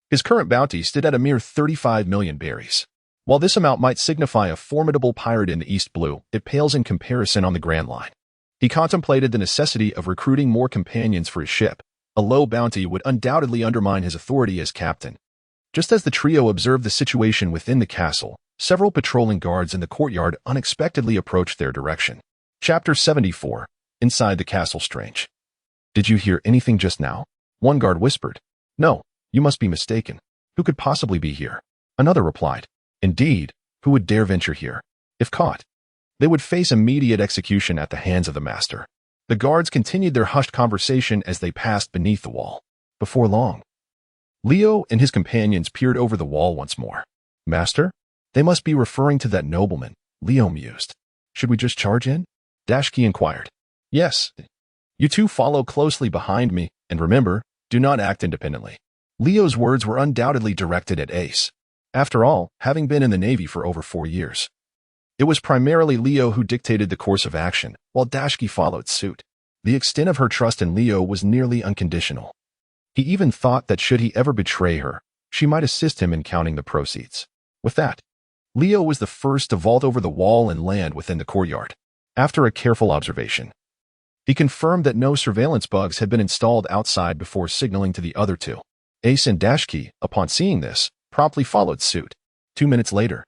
his current bounty stood at a mere 35 million berries. While this amount might signify a formidable pirate in the East Blue, it pales in comparison on the Grand Line. He contemplated the necessity of recruiting more companions for his ship. A low bounty would undoubtedly undermine his authority as captain. Just as the trio observed the situation within the castle, several patrolling guards in the courtyard unexpectedly approached their direction. Chapter 74. Inside the Castle Strange. Did you hear anything just now? One guard whispered. No, you must be mistaken. Who could possibly be here? Another replied. Indeed, who would dare venture here? If caught, they would face immediate execution at the hands of the master. The guards continued their hushed conversation as they passed beneath the wall. Before long, Leo and his companions peered over the wall once more. Master? They must be referring to that nobleman, Leo mused. Should we just charge in? Dashki inquired. Yes. You two follow closely behind me, and remember, do not act independently. Leo's words were undoubtedly directed at Ace. After all, having been in the Navy for over 4 years, it was primarily Leo who dictated the course of action, while Dashki followed suit. The extent of her trust in Leo was nearly unconditional. He even thought that should he ever betray her, she might assist him in counting the proceeds. With that, Leo was the first to vault over the wall and land within the courtyard. After a careful observation, he confirmed that no surveillance bugs had been installed outside before signaling to the other two. Ace and Dashki, upon seeing this, promptly followed suit. 2 minutes later,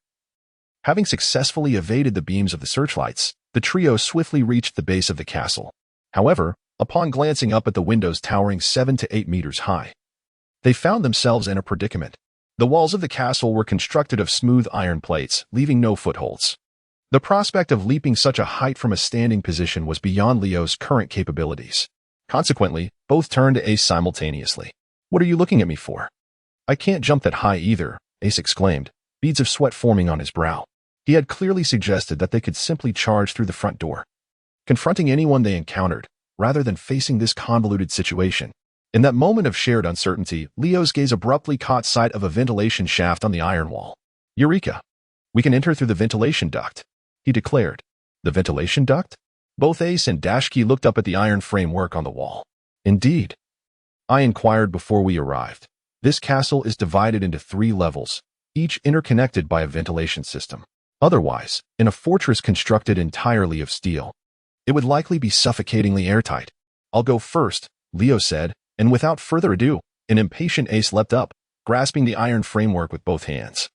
having successfully evaded the beams of the searchlights, the trio swiftly reached the base of the castle. However, upon glancing up at the windows towering 7 to 8 meters high, they found themselves in a predicament. The walls of the castle were constructed of smooth iron plates, leaving no footholds. The prospect of leaping such a height from a standing position was beyond Leo's current capabilities. Consequently, both turned to Ace simultaneously. What are you looking at me for? I can't jump that high either, Ace exclaimed, beads of sweat forming on his brow. He had clearly suggested that they could simply charge through the front door, confronting anyone they encountered, rather than facing this convoluted situation. In that moment of shared uncertainty, Leo's gaze abruptly caught sight of a ventilation shaft on the iron wall. Eureka! We can enter through the ventilation duct, he declared. The ventilation duct? Both Ace and Dashki looked up at the iron framework on the wall. Indeed. I inquired before we arrived. This castle is divided into 3 levels, each interconnected by a ventilation system. Otherwise, in a fortress constructed entirely of steel, it would likely be suffocatingly airtight. I'll go first, Leo said, and without further ado, an impatient Ace leapt up, grasping the iron framework with both hands,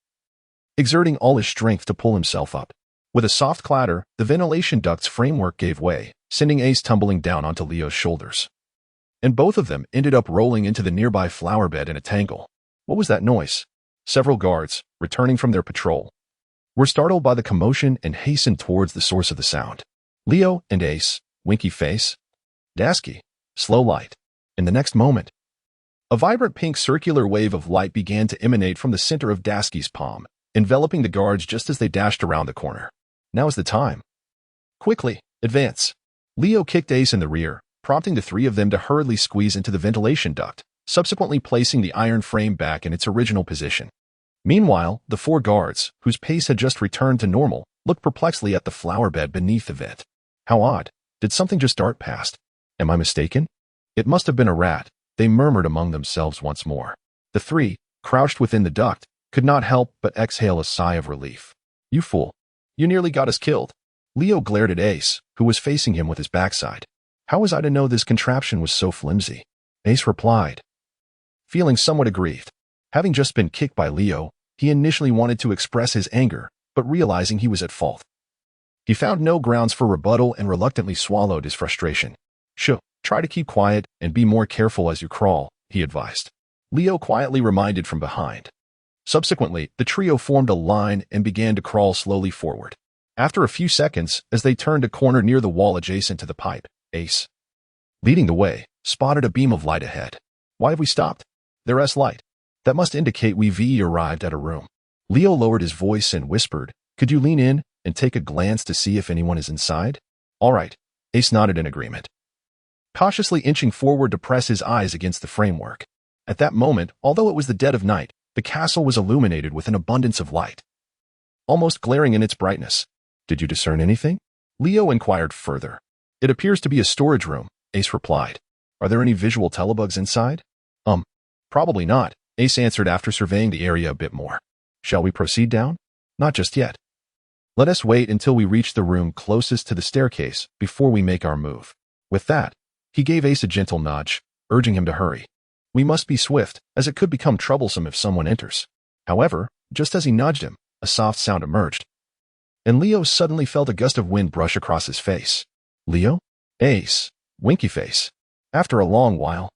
exerting all his strength to pull himself up. With a soft clatter, the ventilation duct's framework gave way, sending Ace tumbling down onto Leo's shoulders. And both of them ended up rolling into the nearby flower bed in a tangle. What was that noise? Several guards, returning from their patrol, were startled by the commotion and hastened towards the source of the sound. Leo and Ace, winky face, Dashki, slow light. In the next moment, a vibrant pink circular wave of light began to emanate from the center of Dashki's palm, enveloping the guards just as they dashed around the corner. Now is the time. Quickly, advance. Leo kicked Ace in the rear, prompting the 3 of them to hurriedly squeeze into the ventilation duct, subsequently placing the iron frame back in its original position. Meanwhile, the 4 guards, whose pace had just returned to normal, looked perplexedly at the flower bed beneath the vent. How odd. Did something just dart past? Am I mistaken? It must have been a rat, they murmured among themselves once more. The 3, crouched within the duct, could not help but exhale a sigh of relief. You fool. You nearly got us killed. Leo glared at Ace, who was facing him with his backside. How was I to know this contraption was so flimsy? Ace replied, feeling somewhat aggrieved. Having just been kicked by Leo, he initially wanted to express his anger, but realizing he was at fault, he found no grounds for rebuttal and reluctantly swallowed his frustration. Shoo, try to keep quiet and be more careful as you crawl, he advised. Leo quietly reminded from behind. Subsequently, the trio formed a line and began to crawl slowly forward. After a few seconds, as they turned a corner near the wall adjacent to the pipe, Ace, leading the way, spotted a beam of light ahead. Why have we stopped? There's light. That must indicate we've arrived at a room. Leo lowered his voice and whispered, could you lean in and take a glance to see if anyone is inside? All right. Ace nodded in agreement, cautiously inching forward to press his eyes against the framework. At that moment, although it was the dead of night, the castle was illuminated with an abundance of light, almost glaring in its brightness. Did you discern anything? Leo inquired further. It appears to be a storage room, Ace replied. Are there any visual telebugs inside? Probably not, Ace answered after surveying the area a bit more. Shall we proceed down? Not just yet. Let us wait until we reach the room closest to the staircase before we make our move. With that, he gave Ace a gentle nudge, urging him to hurry. We must be swift, as it could become troublesome if someone enters. However, just as he nudged him, a soft sound emerged, and Leo suddenly felt a gust of wind brush across his face. Leo? Ace. Winky face. After a long while.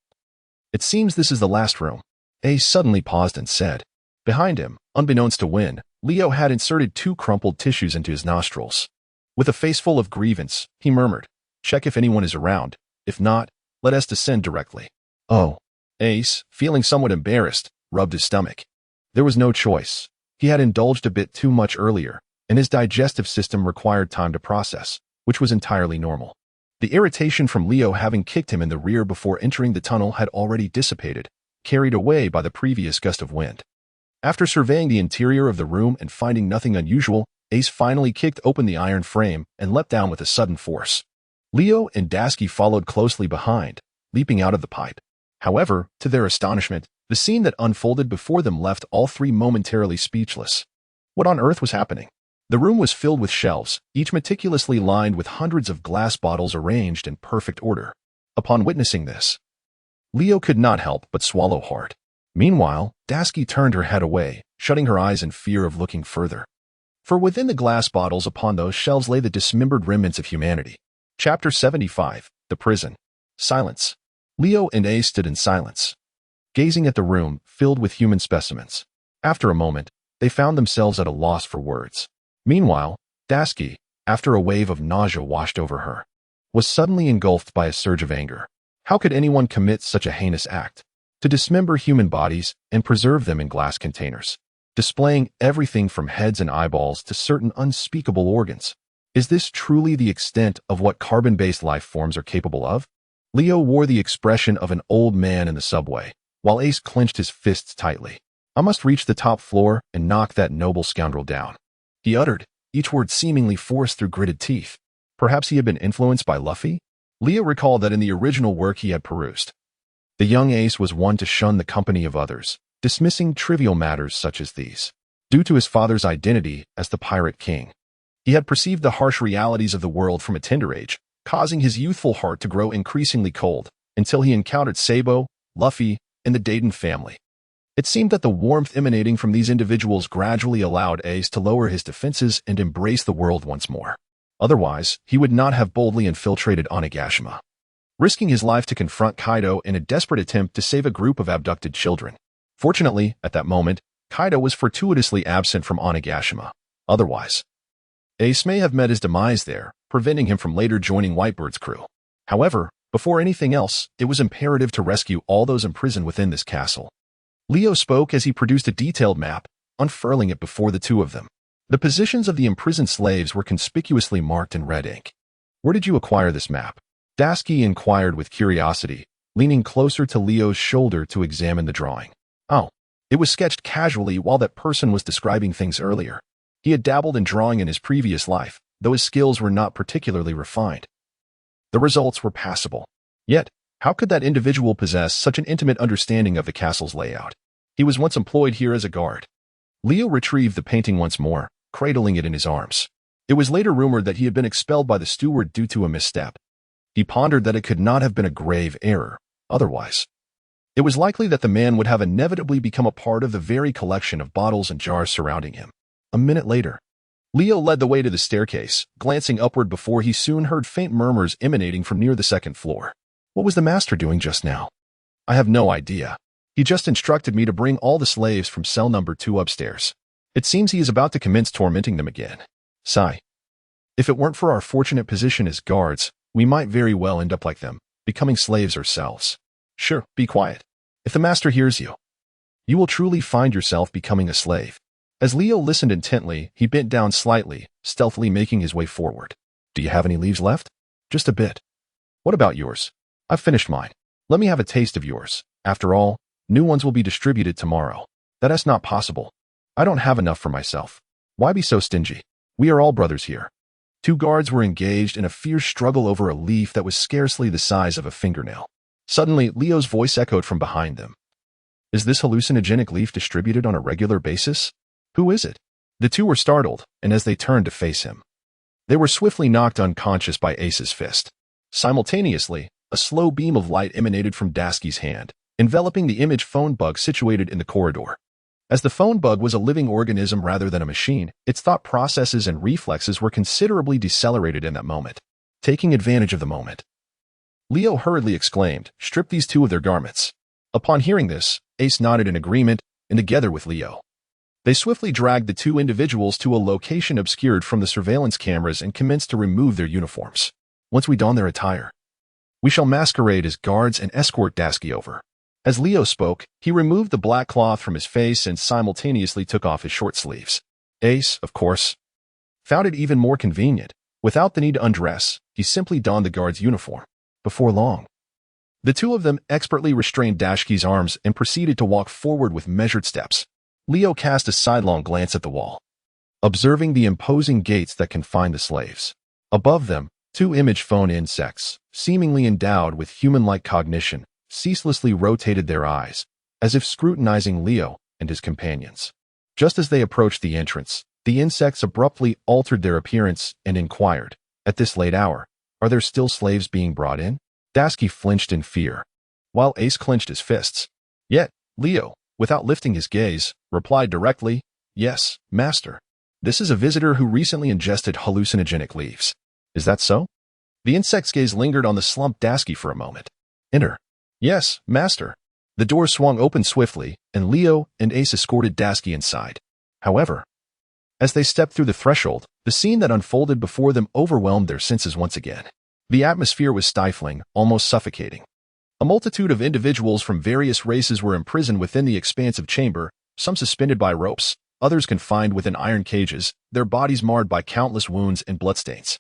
It seems this is the last room. Ace suddenly paused and said. Behind him, unbeknownst to Wynn, Leo had inserted 2 crumpled tissues into his nostrils. With a face full of grievance, he murmured, check if anyone is around. If not, let us descend directly. Oh. Ace, feeling somewhat embarrassed, rubbed his stomach. There was no choice. He had indulged a bit too much earlier, and his digestive system required time to process, which was entirely normal. The irritation from Leo having kicked him in the rear before entering the tunnel had already dissipated, carried away by the previous gust of wind. After surveying the interior of the room and finding nothing unusual, Ace finally kicked open the iron frame and leapt down with a sudden force. Leo and Dasky followed closely behind, leaping out of the pipe. However, to their astonishment, the scene that unfolded before them left all 3 momentarily speechless. What on earth was happening? The room was filled with shelves, each meticulously lined with hundreds of glass bottles arranged in perfect order. Upon witnessing this, Leo could not help but swallow hard. Meanwhile, Dasky turned her head away, shutting her eyes in fear of looking further. For within the glass bottles upon those shelves lay the dismembered remnants of humanity. Chapter 75, The Prison. Silence. Leo and Ace stood in silence, gazing at the room filled with human specimens. After a moment, they found themselves at a loss for words. Meanwhile, Dasky, after a wave of nausea washed over her, was suddenly engulfed by a surge of anger. How could anyone commit such a heinous act? To dismember human bodies and preserve them in glass containers, displaying everything from heads and eyeballs to certain unspeakable organs. Is this truly the extent of what carbon-based life forms are capable of? Leo wore the expression of an old man in the subway, while Ace clenched his fists tightly. I must reach the top floor and knock that noble scoundrel down, he uttered, each word seemingly forced through gritted teeth. Perhaps he had been influenced by Luffy? Leo recalled that in the original work he had perused, the young Ace was one to shun the company of others, dismissing trivial matters such as these. Due to his father's identity as the Pirate King, he had perceived the harsh realities of the world from a tender age, causing his youthful heart to grow increasingly cold, until he encountered Sabo, Luffy, and the Dayton family. It seemed that the warmth emanating from these individuals gradually allowed Ace to lower his defenses and embrace the world once more. Otherwise, he would not have boldly infiltrated Onigashima, risking his life to confront Kaido in a desperate attempt to save a group of abducted children. Fortunately, at that moment, Kaido was fortuitously absent from Onigashima. Otherwise, Ace may have met his demise there, preventing him from later joining Whitebeard's crew. However, before anything else, it was imperative to rescue all those imprisoned within this castle. Leo spoke as he produced a detailed map, unfurling it before the 2 of them. The positions of the imprisoned slaves were conspicuously marked in red ink. Where did you acquire this map? Dasky inquired with curiosity, leaning closer to Leo's shoulder to examine the drawing. Oh, it was sketched casually while that person was describing things earlier. He had dabbled in drawing in his previous life, though his skills were not particularly refined. The results were passable. Yet, how could that individual possess such an intimate understanding of the castle's layout? He was once employed here as a guard. Leo retrieved the painting once more, cradling it in his arms. It was later rumored that he had been expelled by the steward due to a misstep. He pondered that it could not have been a grave error. Otherwise, it was likely that the man would have inevitably become a part of the very collection of bottles and jars surrounding him. A minute later, Leo led the way to the staircase, glancing upward before he soon heard faint murmurs emanating from near the 2nd floor. What was the master doing just now? I have no idea. He just instructed me to bring all the slaves from cell number 2 upstairs. It seems he is about to commence tormenting them again. Sigh. If it weren't for our fortunate position as guards, we might very well end up like them, becoming slaves ourselves. Sure, be quiet. If the master hears you, you will truly find yourself becoming a slave. As Leo listened intently, he bent down slightly, stealthily making his way forward. Do you have any leaves left? Just a bit. What about yours? I've finished mine. Let me have a taste of yours. After all, new ones will be distributed tomorrow. That is not possible. I don't have enough for myself. Why be so stingy? We are all brothers here. 2 guards were engaged in a fierce struggle over a leaf that was scarcely the size of a fingernail. Suddenly, Leo's voice echoed from behind them. Is this hallucinogenic leaf distributed on a regular basis? Who is it? The two were startled, and as they turned to face him, they were swiftly knocked unconscious by Ace's fist. Simultaneously, a slow beam of light emanated from Dasky's hand, enveloping the image phone bug situated in the corridor. As the phone bug was a living organism rather than a machine, its thought processes and reflexes were considerably decelerated in that moment. Taking advantage of the moment, Leo hurriedly exclaimed, "Strip these two of their garments." Upon hearing this, Ace nodded in agreement, and together with Leo, they swiftly dragged the two individuals to a location obscured from the surveillance cameras and commenced to remove their uniforms. "Once we don their attire, we shall masquerade as guards and escort Dasky over." As Leo spoke, he removed the black cloth from his face and simultaneously took off his short sleeves. Ace, of course, found it even more convenient. Without the need to undress, he simply donned the guard's uniform. Before long, the two of them expertly restrained Dasky's arms and proceeded to walk forward with measured steps. Leo cast a sidelong glance at the wall, observing the imposing gates that confined the slaves. Above them, two image phone insects, seemingly endowed with human-like cognition, ceaselessly rotated their eyes, as if scrutinizing Leo and his companions. Just as they approached the entrance, the insects abruptly altered their appearance and inquired, "At this late hour, are there still slaves being brought in?" Dasky flinched in fear, while Ace clenched his fists. Yet, Leo, without lifting his gaze, replied directly, "Yes, master. This is a visitor who recently ingested hallucinogenic leaves." "Is that so?" The insect's gaze lingered on the slumped Dasky for a moment. "Enter." "Yes, master." The door swung open swiftly, and Leo and Ace escorted Dasky inside. However, as they stepped through the threshold, the scene that unfolded before them overwhelmed their senses once again. The atmosphere was stifling, almost suffocating. A multitude of individuals from various races were imprisoned within the expansive chamber, some suspended by ropes, others confined within iron cages, their bodies marred by countless wounds and bloodstains.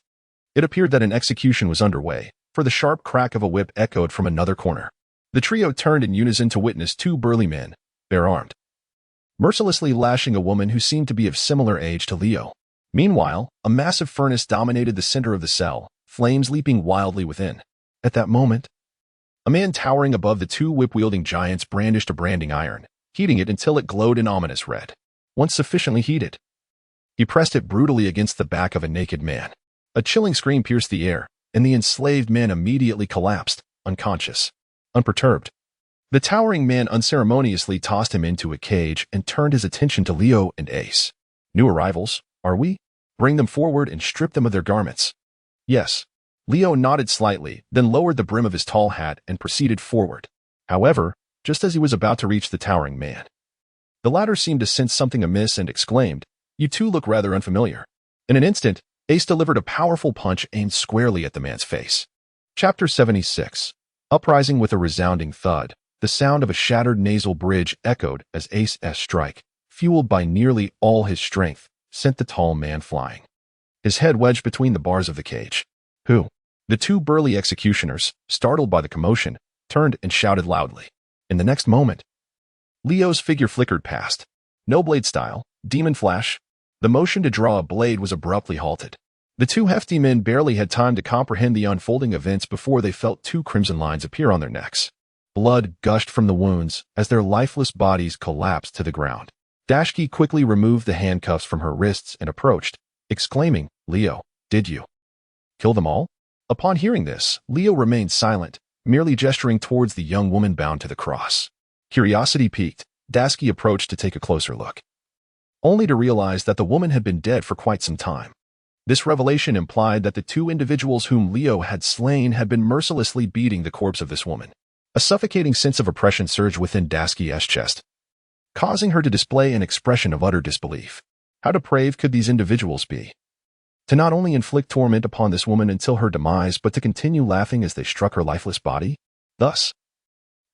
It appeared that an execution was underway, for the sharp crack of a whip echoed from another corner. The trio turned in unison to witness two burly men, bare-armed, mercilessly lashing a woman who seemed to be of similar age to Leo. Meanwhile, a massive furnace dominated the center of the cell, flames leaping wildly within. At that moment, a man towering above the two whip-wielding giants brandished a branding iron, heating it until it glowed an ominous red. Once sufficiently heated, he pressed it brutally against the back of a naked man. A chilling scream pierced the air, and the enslaved man immediately collapsed, unconscious. Unperturbed, the towering man unceremoniously tossed him into a cage and turned his attention to Leo and Ace. "New arrivals, are we? Bring them forward and strip them of their garments." "Yes." Leo nodded slightly, then lowered the brim of his tall hat and proceeded forward. However, just as he was about to reach the towering man, the latter seemed to sense something amiss and exclaimed, "You two look rather unfamiliar." In an instant, Ace delivered a powerful punch aimed squarely at the man's face. Chapter 76. Uprising. With a resounding thud, the sound of a shattered nasal bridge echoed as Ace's strike, fueled by nearly all his strength, sent the tall man flying, his head wedged between the bars of the cage. "Who?" The two burly executioners, startled by the commotion, turned and shouted loudly. In the next moment, Leo's figure flickered past. No blade style, demon flash. The motion to draw a blade was abruptly halted. The two hefty men barely had time to comprehend the unfolding events before they felt two crimson lines appear on their necks. Blood gushed from the wounds as their lifeless bodies collapsed to the ground. Dasky quickly removed the handcuffs from her wrists and approached, exclaiming, "Leo, did you kill them all?" Upon hearing this, Leo remained silent, merely gesturing towards the young woman bound to the cross. Curiosity piqued, Dasky approached to take a closer look, only to realize that the woman had been dead for quite some time. This revelation implied that the two individuals whom Leo had slain had been mercilessly beating the corpse of this woman. A suffocating sense of oppression surged within Dasky's chest, causing her to display an expression of utter disbelief. How depraved could these individuals be? To not only inflict torment upon this woman until her demise, but to continue laughing as they struck her lifeless body? Thus,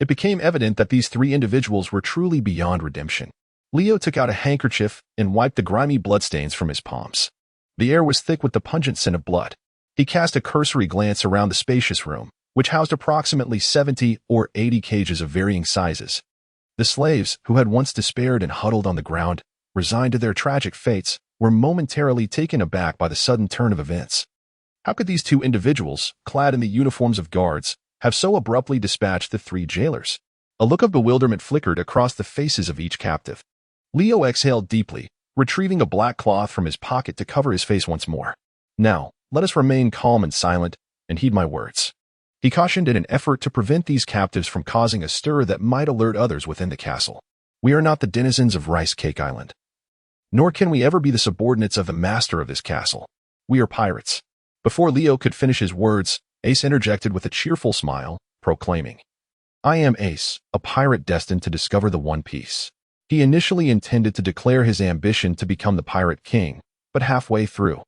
it became evident that these three individuals were truly beyond redemption. Leo took out a handkerchief and wiped the grimy bloodstains from his palms. The air was thick with the pungent scent of blood. He cast a cursory glance around the spacious room, which housed approximately 70 or 80 cages of varying sizes. The slaves, who had once despaired and huddled on the ground, resigned to their tragic fates, were momentarily taken aback by the sudden turn of events. How could these two individuals, clad in the uniforms of guards, have so abruptly dispatched the three jailers? A look of bewilderment flickered across the faces of each captive. Leo exhaled deeply, retrieving a black cloth from his pocket to cover his face once more. Now, let us remain calm and silent, and heed my words. He cautioned in an effort to prevent these captives from causing a stir that might alert others within the castle. We are not the denizens of Rice Cake Island. Nor can we ever be the subordinates of the master of this castle. We are pirates. Before Leo could finish his words, Ace interjected with a cheerful smile, proclaiming, I am Ace, a pirate destined to discover the One Piece. He initially intended to declare his ambition to become the pirate king, but halfway through,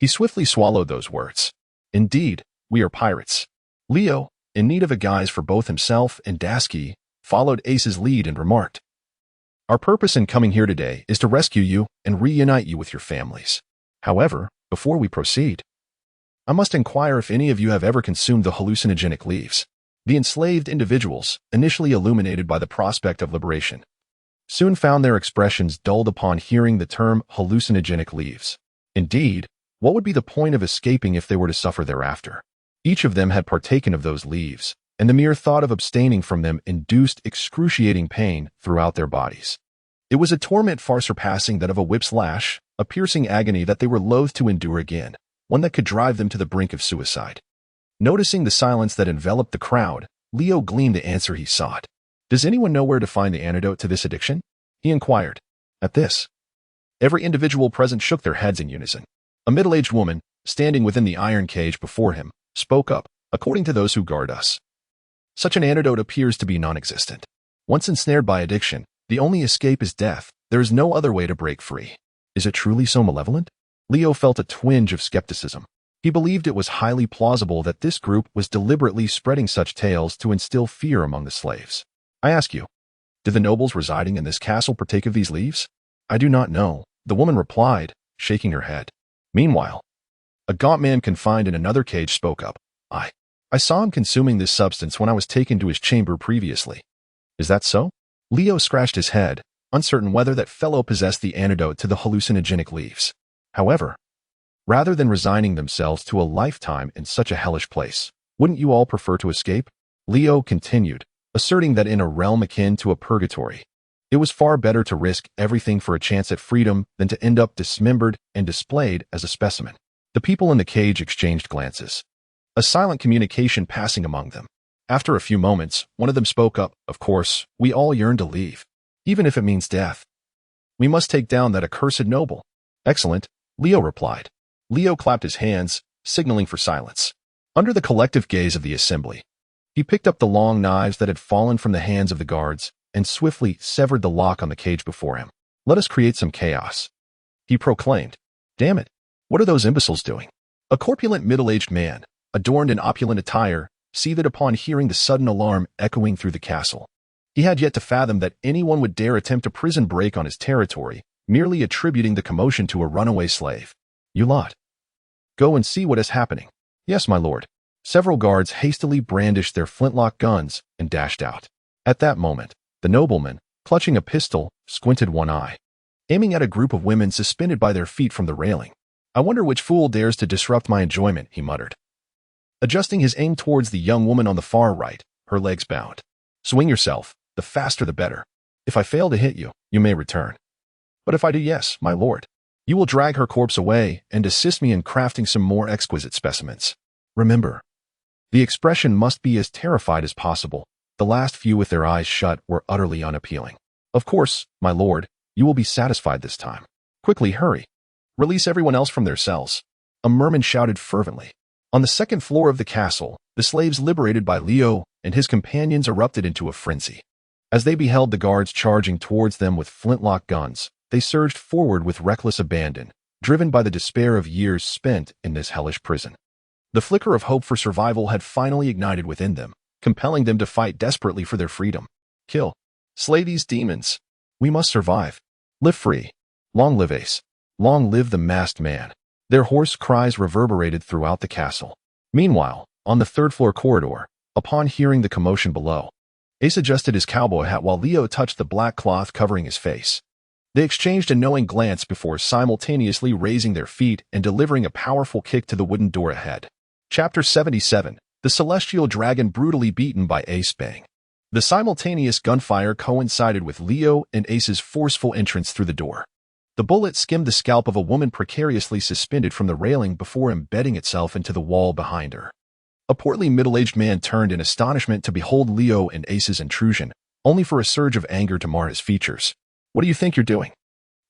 he swiftly swallowed those words. Indeed, we are pirates. Leo, in need of a guise for both himself and Dasky, followed Ace's lead and remarked, Our purpose in coming here today is to rescue you and reunite you with your families. However, before we proceed, I must inquire if any of you have ever consumed the hallucinogenic leaves. The enslaved individuals, initially illuminated by the prospect of liberation, soon found their expressions dulled upon hearing the term hallucinogenic leaves. Indeed, what would be the point of escaping if they were to suffer thereafter? Each of them had partaken of those leaves, and the mere thought of abstaining from them induced excruciating pain throughout their bodies. It was a torment far surpassing that of a whip's lash, a piercing agony that they were loath to endure again, one that could drive them to the brink of suicide. Noticing the silence that enveloped the crowd, Leo gleaned the answer he sought. Does anyone know where to find the antidote to this addiction? He inquired. At this, every individual present shook their heads in unison. A middle-aged woman, standing within the iron cage before him, spoke up, according to those who guard us. Such an antidote appears to be non-existent. Once ensnared by addiction, the only escape is death. There is no other way to break free. Is it truly so malevolent? Leo felt a twinge of skepticism. He believed it was highly plausible that this group was deliberately spreading such tales to instill fear among the slaves. I ask you, did the nobles residing in this castle partake of these leaves? I do not know, the woman replied, shaking her head. Meanwhile, a gaunt man confined in another cage spoke up. I saw him consuming this substance when I was taken to his chamber previously. Is that so? Leo scratched his head, uncertain whether that fellow possessed the antidote to the hallucinogenic leaves. However, rather than resigning themselves to a lifetime in such a hellish place, wouldn't you all prefer to escape? Leo continued, asserting that in a realm akin to a purgatory, it was far better to risk everything for a chance at freedom than to end up dismembered and displayed as a specimen. The people in the cage exchanged glances, a silent communication passing among them. After a few moments, one of them spoke up. Of course, we all yearn to leave, even if it means death. We must take down that accursed noble. Excellent, Leo replied. Leo clapped his hands, signaling for silence. Under the collective gaze of the assembly, he picked up the long knives that had fallen from the hands of the guards and swiftly severed the lock on the cage before him. Let us create some chaos, he proclaimed. Damn it, what are those imbeciles doing? A corpulent middle-aged man, adorned in opulent attire, seethed upon hearing the sudden alarm echoing through the castle. He had yet to fathom that anyone would dare attempt a prison break on his territory, merely attributing the commotion to a runaway slave. You lot, go and see what is happening. Yes, my lord. Several guards hastily brandished their flintlock guns and dashed out. At that moment, the nobleman, clutching a pistol, squinted one eye, aiming at a group of women suspended by their feet from the railing. I wonder which fool dares to disrupt my enjoyment, he muttered, adjusting his aim towards the young woman on the far right, her legs bound. Swing yourself, the faster the better. If I fail to hit you, you may return. But if I do, yes, my lord, you will drag her corpse away and assist me in crafting some more exquisite specimens. Remember, the expression must be as terrified as possible. The last few with their eyes shut were utterly unappealing. Of course, my lord, you will be satisfied this time. Quickly, hurry. Release everyone else from their cells. A merman shouted fervently. On the second floor of the castle, the slaves liberated by Leo and his companions erupted into a frenzy. As they beheld the guards charging towards them with flintlock guns, they surged forward with reckless abandon, driven by the despair of years spent in this hellish prison. The flicker of hope for survival had finally ignited within them, compelling them to fight desperately for their freedom. Kill. Slay these demons. We must survive. Live free. Long live Ace. Long live the masked man. Their hoarse cries reverberated throughout the castle. Meanwhile, on the third-floor corridor, upon hearing the commotion below, Ace adjusted his cowboy hat while Leo touched the black cloth covering his face. They exchanged a knowing glance before simultaneously raising their feet and delivering a powerful kick to the wooden door ahead. Chapter 77. The Celestial Dragon Brutally Beaten by Ace Bang. The simultaneous gunfire coincided with Leo and Ace's forceful entrance through the door. The bullet skimmed the scalp of a woman precariously suspended from the railing before embedding itself into the wall behind her. A portly middle-aged man turned in astonishment to behold Leo and Ace's intrusion, only for a surge of anger to mar his features. "What do you think you're doing?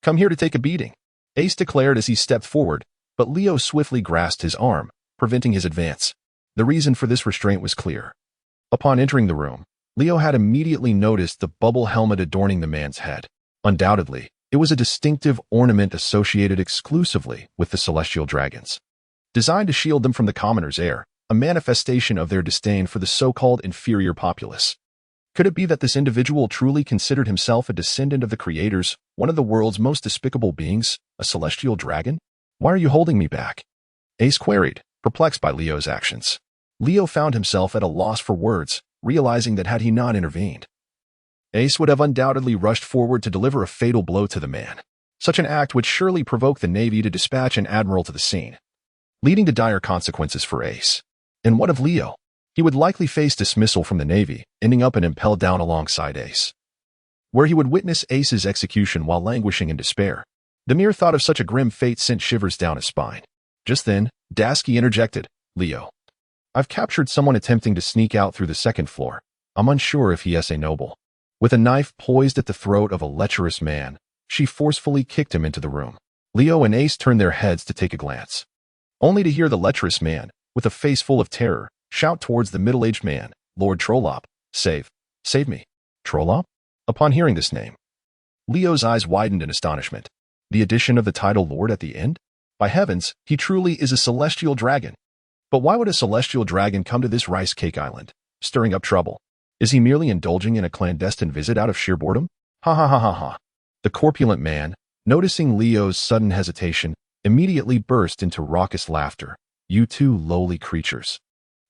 Come here to take a beating," Ace declared as he stepped forward, but Leo swiftly grasped his arm, preventing his advance. The reason for this restraint was clear. Upon entering the room, Leo had immediately noticed the bubble helmet adorning the man's head. Undoubtedly, it was a distinctive ornament associated exclusively with the celestial dragons. Designed to shield them from the commoner's air, a manifestation of their disdain for the so-called inferior populace. Could it be that this individual truly considered himself a descendant of the creators, one of the world's most despicable beings, a celestial dragon? "Why are you holding me back?" Ace queried, perplexed by Leo's actions. Leo found himself at a loss for words, realizing that had he not intervened, Ace would have undoubtedly rushed forward to deliver a fatal blow to the man. Such an act would surely provoke the Navy to dispatch an admiral to the scene, leading to dire consequences for Ace. And what of Leo? He would likely face dismissal from the Navy, ending up and impelled down alongside Ace, where he would witness Ace's execution while languishing in despair. The mere thought of such a grim fate sent shivers down his spine. Just then, Dasky interjected, "Leo, I've captured someone attempting to sneak out through the second floor. I'm unsure if he is a noble." With a knife poised at the throat of a lecherous man, she forcefully kicked him into the room. Leo and Ace turned their heads to take a glance, only to hear the lecherous man, with a face full of terror, shout towards the middle-aged man, "Lord Trollop, save me." Trollop? Upon hearing this name, Leo's eyes widened in astonishment. The addition of the title Lord at the end? By heavens, he truly is a celestial dragon. But why would a celestial dragon come to this rice cake island, stirring up trouble? Is he merely indulging in a clandestine visit out of sheer boredom? Ha ha ha ha ha. The corpulent man, noticing Leo's sudden hesitation, immediately burst into raucous laughter. "You two lowly creatures.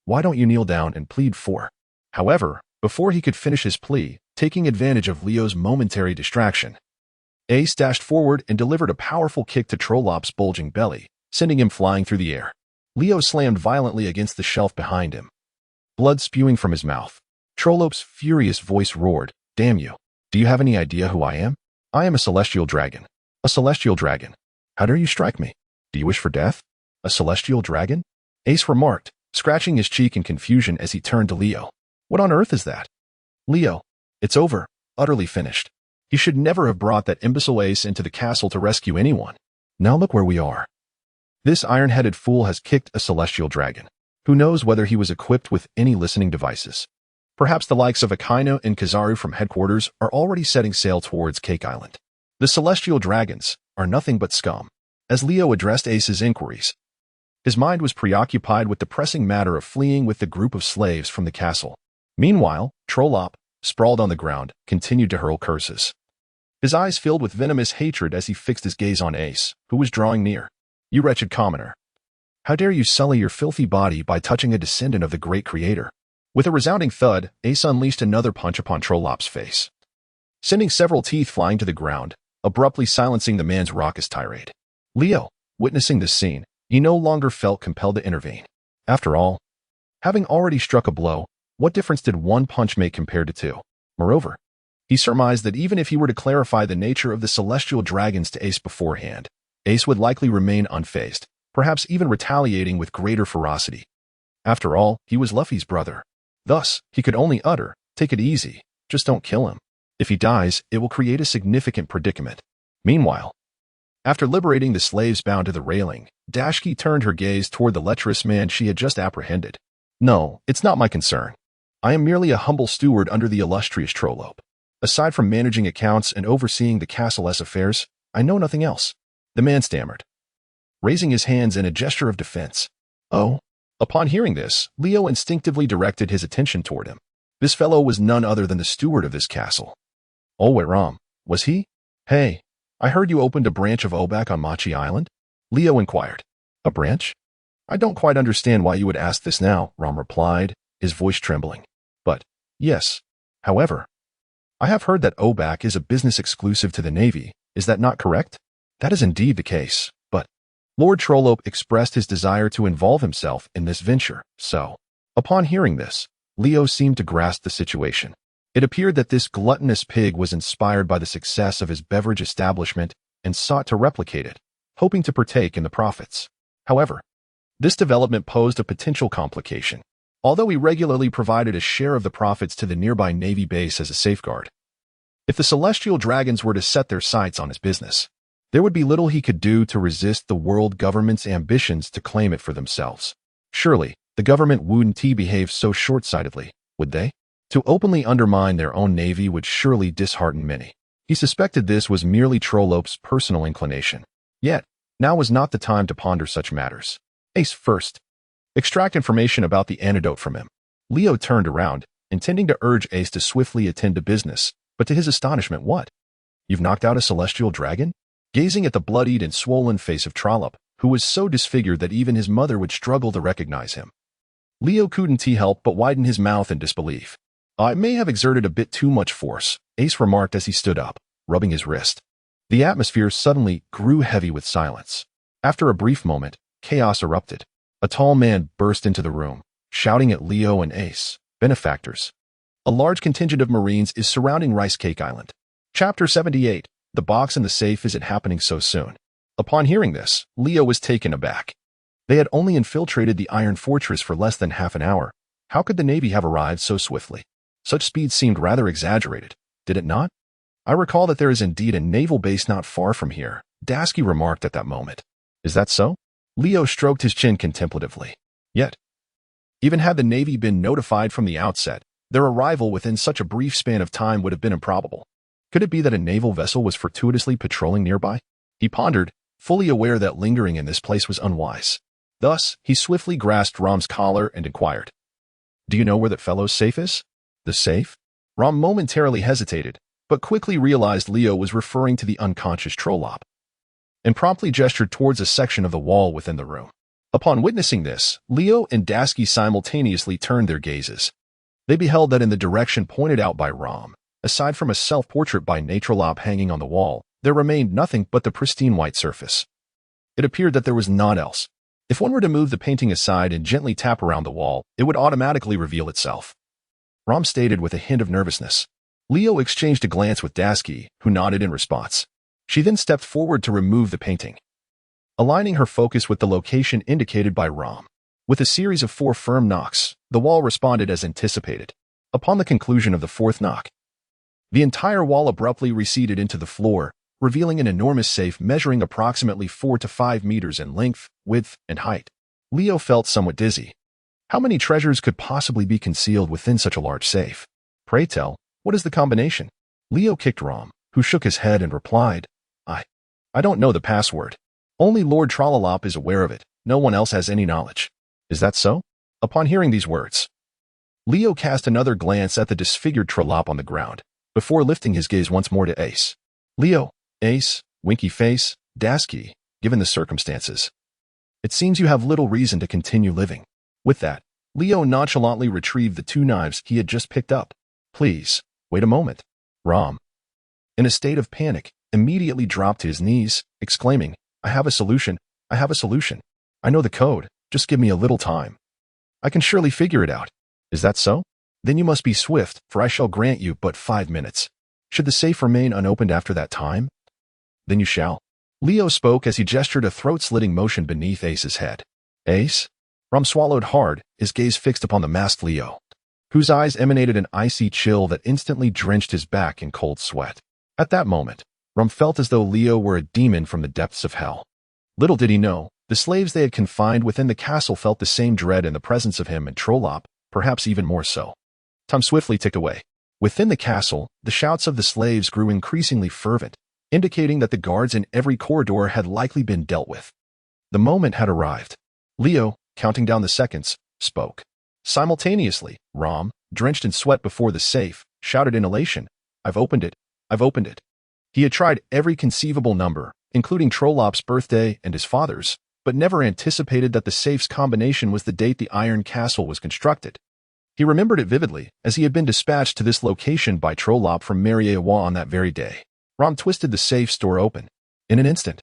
Why don't you kneel down and plead for?" However, before he could finish his plea, taking advantage of Leo's momentary distraction, Ace dashed forward and delivered a powerful kick to Trollop's bulging belly, sending him flying through the air. Leo slammed violently against the shelf behind him, blood spewing from his mouth. Trollop's furious voice roared, "Damn you! Do you have any idea who I am? I am a celestial dragon. A celestial dragon. How dare you strike me? Do you wish for death? A celestial dragon?" Ace remarked, scratching his cheek in confusion as he turned to Leo. "What on earth is that?" "Leo, it's over, utterly finished. He should never have brought that imbecile Ace into the castle to rescue anyone. Now look where we are. This iron-headed fool has kicked a celestial dragon. Who knows whether he was equipped with any listening devices? Perhaps the likes of Akainu and Kizaru from headquarters are already setting sail towards Cake Island. The celestial dragons are nothing but scum." As Leo addressed Ace's inquiries, his mind was preoccupied with the pressing matter of fleeing with the group of slaves from the castle. Meanwhile, Trollop, sprawled on the ground, continued to hurl curses. His eyes filled with venomous hatred as he fixed his gaze on Ace, who was drawing near. "You wretched commoner. How dare you sully your filthy body by touching a descendant of the great creator?" With a resounding thud, Ace unleashed another punch upon Trollop's face, sending several teeth flying to the ground, abruptly silencing the man's raucous tirade. Leo, witnessing this scene, he no longer felt compelled to intervene. After all, having already struck a blow, what difference did one punch make compared to two? Moreover, he surmised that even if he were to clarify the nature of the celestial dragons to Ace beforehand, Ace would likely remain unfazed, perhaps even retaliating with greater ferocity. After all, he was Luffy's brother. Thus, he could only utter, "Take it easy, just don't kill him. If he dies, it will create a significant predicament." Meanwhile, after liberating the slaves bound to the railing, Dashki turned her gaze toward the lecherous man she had just apprehended. "No, it's not my concern. I am merely a humble steward under the illustrious Trollop. Aside from managing accounts and overseeing the castle's affairs, I know nothing else," the man stammered, raising his hands in a gesture of defense. "Oh." Upon hearing this, Leo instinctively directed his attention toward him. This fellow was none other than the steward of this castle. Oweram, was he? "Hey, I heard you opened a branch of Obak on Machi Island?" Leo inquired. "A branch? I don't quite understand why you would ask this now," Ram replied, his voice trembling. "But, yes. However, I have heard that Obak is a business exclusive to the Navy. Is that not correct?" "That is indeed the case, but Lord Trollop expressed his desire to involve himself in this venture, so." Upon hearing this, Leo seemed to grasp the situation. It appeared that this gluttonous pig was inspired by the success of his beverage establishment and sought to replicate it, hoping to partake in the profits. However, this development posed a potential complication, although he regularly provided a share of the profits to the nearby Navy base as a safeguard. If the celestial dragons were to set their sights on his business, there would be little he could do to resist the world government's ambitions to claim it for themselves. Surely, the government wouldn't behave so short-sightedly, would they? To openly undermine their own navy would surely dishearten many. He suspected this was merely Trollope's personal inclination. Yet, now was not the time to ponder such matters. Ace first. Extract information about the antidote from him. Leo turned around, intending to urge Ace to swiftly attend to business, but to his astonishment, what? You've knocked out a celestial dragon? Gazing at the bloodied and swollen face of Trollope, who was so disfigured that even his mother would struggle to recognize him, Leo couldn't help but widen his mouth in disbelief. I may have exerted a bit too much force, Ace remarked as he stood up, rubbing his wrist. The atmosphere suddenly grew heavy with silence. After a brief moment, chaos erupted. A tall man burst into the room, shouting at Leo and Ace, benefactors. A large contingent of Marines is surrounding Rice Cake Island. Chapter 78. The box in the safe isn't happening so soon. Upon hearing this, Leo was taken aback. They had only infiltrated the Iron Fortress for less than half an hour. How could the Navy have arrived so swiftly? Such speed seemed rather exaggerated, did it not? I recall that there is indeed a naval base not far from here, Dasky remarked at that moment. Is that so? Leo stroked his chin contemplatively. Yet, even had the Navy been notified from the outset, their arrival within such a brief span of time would have been improbable. Could it be that a naval vessel was fortuitously patrolling nearby? He pondered, fully aware that lingering in this place was unwise. Thus, he swiftly grasped Rom's collar and inquired, Do you know where that fellow's safe is? The safe? Rom momentarily hesitated, but quickly realized Leo was referring to the unconscious Trollope, and promptly gestured towards a section of the wall within the room. Upon witnessing this, Leo and Dasky simultaneously turned their gazes. They beheld that in the direction pointed out by Rom, aside from a self-portrait by Trollope hanging on the wall, there remained nothing but the pristine white surface. It appeared that there was naught else. If one were to move the painting aside and gently tap around the wall, it would automatically reveal itself. Rom stated with a hint of nervousness. Leo exchanged a glance with Dasky, who nodded in response. She then stepped forward to remove the painting, aligning her focus with the location indicated by Rom. With a series of 4 firm knocks, the wall responded as anticipated. Upon the conclusion of the 4th knock, the entire wall abruptly receded into the floor, revealing an enormous safe measuring approximately 4 to 5 meters in length, width, and height. Leo felt somewhat dizzy. How many treasures could possibly be concealed within such a large safe? Pray tell, what is the combination? Leo kicked Rom, who shook his head and replied, I don't know the password. Only Lord Trollope is aware of it. No one else has any knowledge. Is that so? Upon hearing these words, Leo cast another glance at the disfigured Trollope on the ground, before lifting his gaze once more to Ace. Leo, Ace, Winky Face, Dasky, given the circumstances, it seems you have little reason to continue living. With that, Leo nonchalantly retrieved the 2 knives he had just picked up. Please, wait a moment. Rom, in a state of panic, immediately dropped to his knees, exclaiming, I have a solution. I have a solution. I know the code. Just give me a little time. I can surely figure it out. Is that so? Then you must be swift, for I shall grant you but 5 minutes. Should the safe remain unopened after that time? Then you shall. Leo spoke as he gestured a throat-slitting motion beneath Ace's head. Ace? Rom swallowed hard, his gaze fixed upon the masked Leo, whose eyes emanated an icy chill that instantly drenched his back in cold sweat. At that moment, Rom felt as though Leo were a demon from the depths of hell. Little did he know, the slaves they had confined within the castle felt the same dread in the presence of him and Trollope, perhaps even more so. Time swiftly ticked away. Within the castle, the shouts of the slaves grew increasingly fervent, indicating that the guards in every corridor had likely been dealt with. The moment had arrived. Leo, counting down the seconds, spoke. Simultaneously, Rom, drenched in sweat before the safe, shouted in elation, I've opened it. I've opened it. He had tried every conceivable number, including Trollope's birthday and his father's, but never anticipated that the safe's combination was the date the Iron Castle was constructed. He remembered it vividly, as he had been dispatched to this location by Trollope from Mariewa on that very day. Rom twisted the safe's door open. In an instant,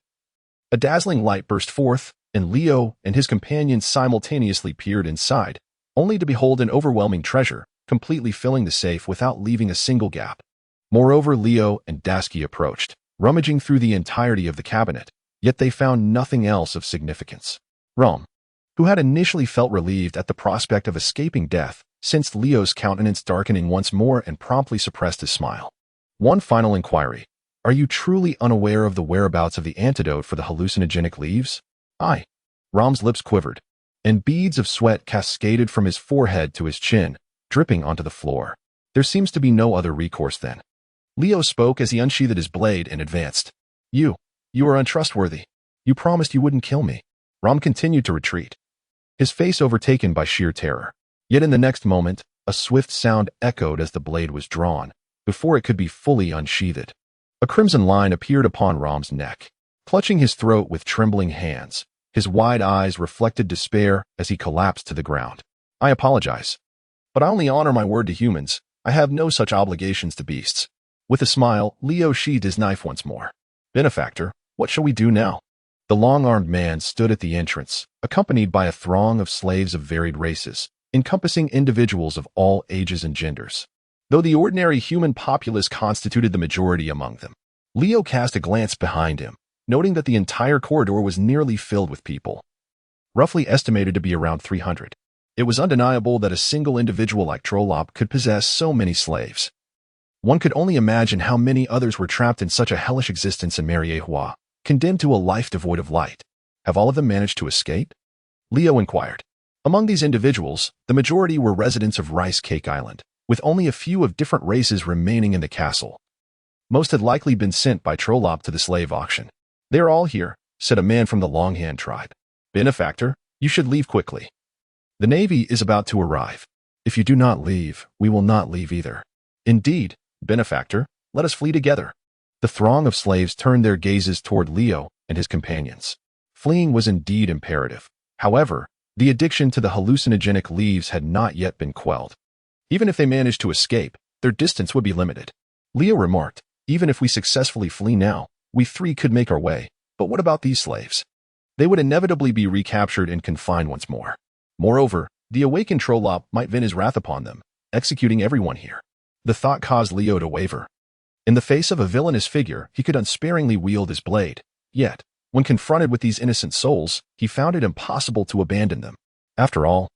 a dazzling light burst forth, and Leo and his companions simultaneously peered inside, only to behold an overwhelming treasure, completely filling the safe without leaving a single gap. Moreover, Leo and Dasky approached, rummaging through the entirety of the cabinet, yet they found nothing else of significance. Rom, who had initially felt relieved at the prospect of escaping death, sensed Leo's countenance darkening once more and promptly suppressed his smile. One final inquiry. Are you truly unaware of the whereabouts of the antidote for the hallucinogenic leaves? Aye. Rom's lips quivered, and beads of sweat cascaded from his forehead to his chin, dripping onto the floor. There seems to be no other recourse then. Leo spoke as he unsheathed his blade and advanced. You are untrustworthy. You promised you wouldn't kill me. Rom continued to retreat, his face overtaken by sheer terror. Yet in the next moment, a swift sound echoed as the blade was drawn, before it could be fully unsheathed. A crimson line appeared upon Rom's neck. Clutching his throat with trembling hands, his wide eyes reflected despair as he collapsed to the ground. I apologize, but I only honor my word to humans. I have no such obligations to beasts. With a smile, Leo sheathed his knife once more. Benefactor, what shall we do now? The long-armed man stood at the entrance, accompanied by a throng of slaves of varied races, encompassing individuals of all ages and genders. Though the ordinary human populace constituted the majority among them, Leo cast a glance behind him, noting that the entire corridor was nearly filled with people, roughly estimated to be around 300. It was undeniable that a single individual like Trollop could possess so many slaves. One could only imagine how many others were trapped in such a hellish existence in Mariehua, condemned to a life devoid of light. Have all of them managed to escape? Leo inquired. Among these individuals, the majority were residents of Rice Cake Island, with only a few of different races remaining in the castle. Most had likely been sent by Trollop to the slave auction. They are all here, said a man from the Longhand tribe. Benefactor, you should leave quickly. The Navy is about to arrive. If you do not leave, we will not leave either. Indeed, Benefactor, let us flee together. The throng of slaves turned their gazes toward Leo and his companions. Fleeing was indeed imperative. However, the addiction to the hallucinogenic leaves had not yet been quelled. Even if they managed to escape, their distance would be limited. Leo remarked, even if we successfully flee now, we three could make our way. But what about these slaves? They would inevitably be recaptured and confined once more. Moreover, the awakened Trollop might vent his wrath upon them, executing everyone here. The thought caused Leo to waver. In the face of a villainous figure, he could unsparingly wield his blade. Yet, when confronted with these innocent souls, he found it impossible to abandon them. After all,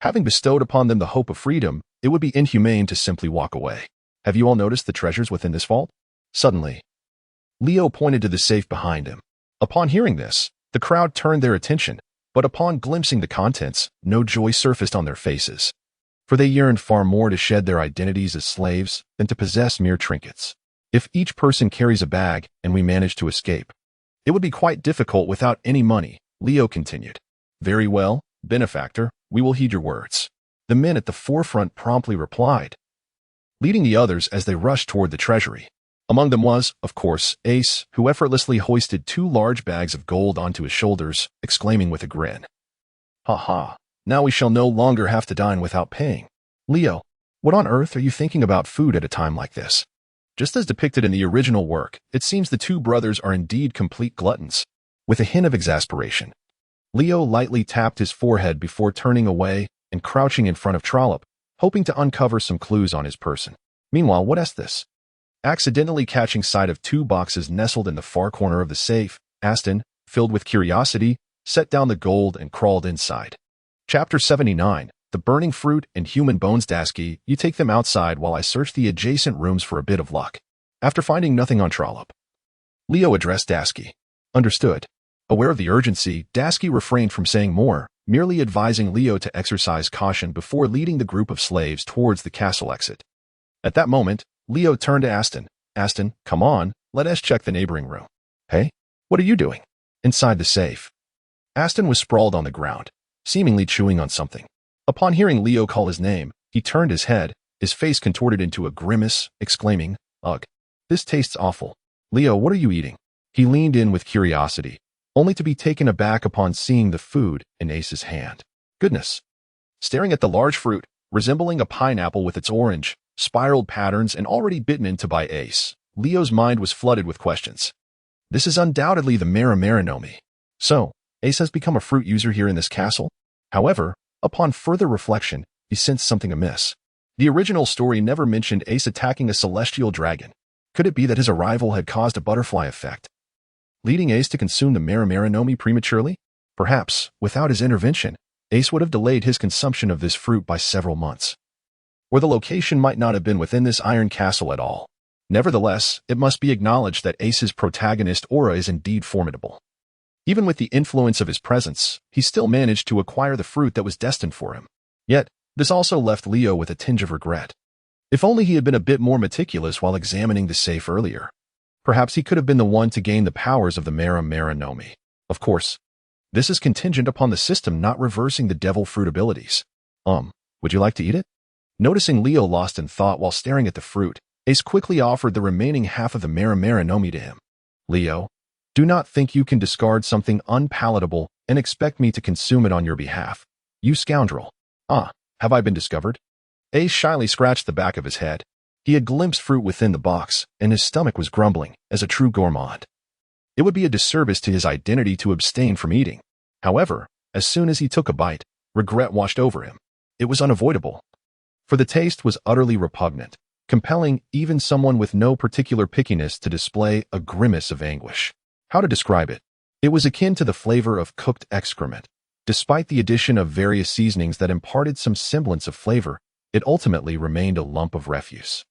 having bestowed upon them the hope of freedom, it would be inhumane to simply walk away. Have you all noticed the treasures within this vault? Suddenly, Leo pointed to the safe behind him. Upon hearing this, the crowd turned their attention, but upon glimpsing the contents, no joy surfaced on their faces. For they yearned far more to shed their identities as slaves than to possess mere trinkets. If each person carries a bag and we manage to escape, it would be quite difficult without any money, Leo continued. Very well, Benefactor, we will heed your words. The men at the forefront promptly replied, leading the others as they rushed toward the treasury. Among them was, of course, Ace, who effortlessly hoisted 2 large bags of gold onto his shoulders, exclaiming with a grin, "Ha ha, now we shall no longer have to dine without paying." Leo, what on earth are you thinking about food at a time like this? Just as depicted in the original work, it seems the 2 brothers are indeed complete gluttons. With a hint of exasperation, Leo lightly tapped his forehead before turning away and crouching in front of Trollop, hoping to uncover some clues on his person. Meanwhile, what is this? Accidentally catching sight of 2 boxes nestled in the far corner of the safe, Aston, filled with curiosity, set down the gold and crawled inside. Chapter 79, The Burning Fruit and Human Bones. Dasky, you take them outside while I search the adjacent rooms for a bit of luck. After finding nothing on Trollop, Leo addressed Dasky. Understood. Aware of the urgency, Dasky refrained from saying more, merely advising Leo to exercise caution before leading the group of slaves towards the castle exit. At that moment, Leo turned to Aston. Aston, come on, let us check the neighboring room. Hey, what are you doing? Inside the safe. Aston was sprawled on the ground, seemingly chewing on something. Upon hearing Leo call his name, he turned his head, his face contorted into a grimace, exclaiming, Ugh, this tastes awful. Leo, what are you eating? He leaned in with curiosity, only to be taken aback upon seeing the food in Ace's hand. Goodness. Staring at the large fruit, resembling a pineapple with its orange, spiraled patterns and already bitten into by Ace, Leo's mind was flooded with questions. This is undoubtedly the Marimarinomi. So, Ace has become a fruit user here in this castle? However, upon further reflection, he sensed something amiss. The original story never mentioned Ace attacking a celestial dragon. Could it be that his arrival had caused a butterfly effect, leading Ace to consume the Maranomi prematurely? Perhaps, without his intervention, Ace would have delayed his consumption of this fruit by several months. Or the location might not have been within this iron castle at all. Nevertheless, it must be acknowledged that Ace's protagonist aura is indeed formidable. Even with the influence of his presence, he still managed to acquire the fruit that was destined for him. Yet, this also left Leo with a tinge of regret. If only he had been a bit more meticulous while examining the safe earlier. Perhaps he could have been the one to gain the powers of the Maranomi. Of course, this is contingent upon the system not reversing the devil fruit abilities. Would you like to eat it? Noticing Leo lost in thought while staring at the fruit, Ace quickly offered the remaining half of the Maranomi to him. Leo, do not think you can discard something unpalatable and expect me to consume it on your behalf. You scoundrel. Have I been discovered? Ace shyly scratched the back of his head. He had glimpsed fruit within the box, and his stomach was grumbling, as a true gourmand. It would be a disservice to his identity to abstain from eating. However, as soon as he took a bite, regret washed over him. It was unavoidable. For the taste was utterly repugnant, compelling even someone with no particular pickiness to display a grimace of anguish. How to describe it? It was akin to the flavor of cooked excrement. Despite the addition of various seasonings that imparted some semblance of flavor, it ultimately remained a lump of refuse.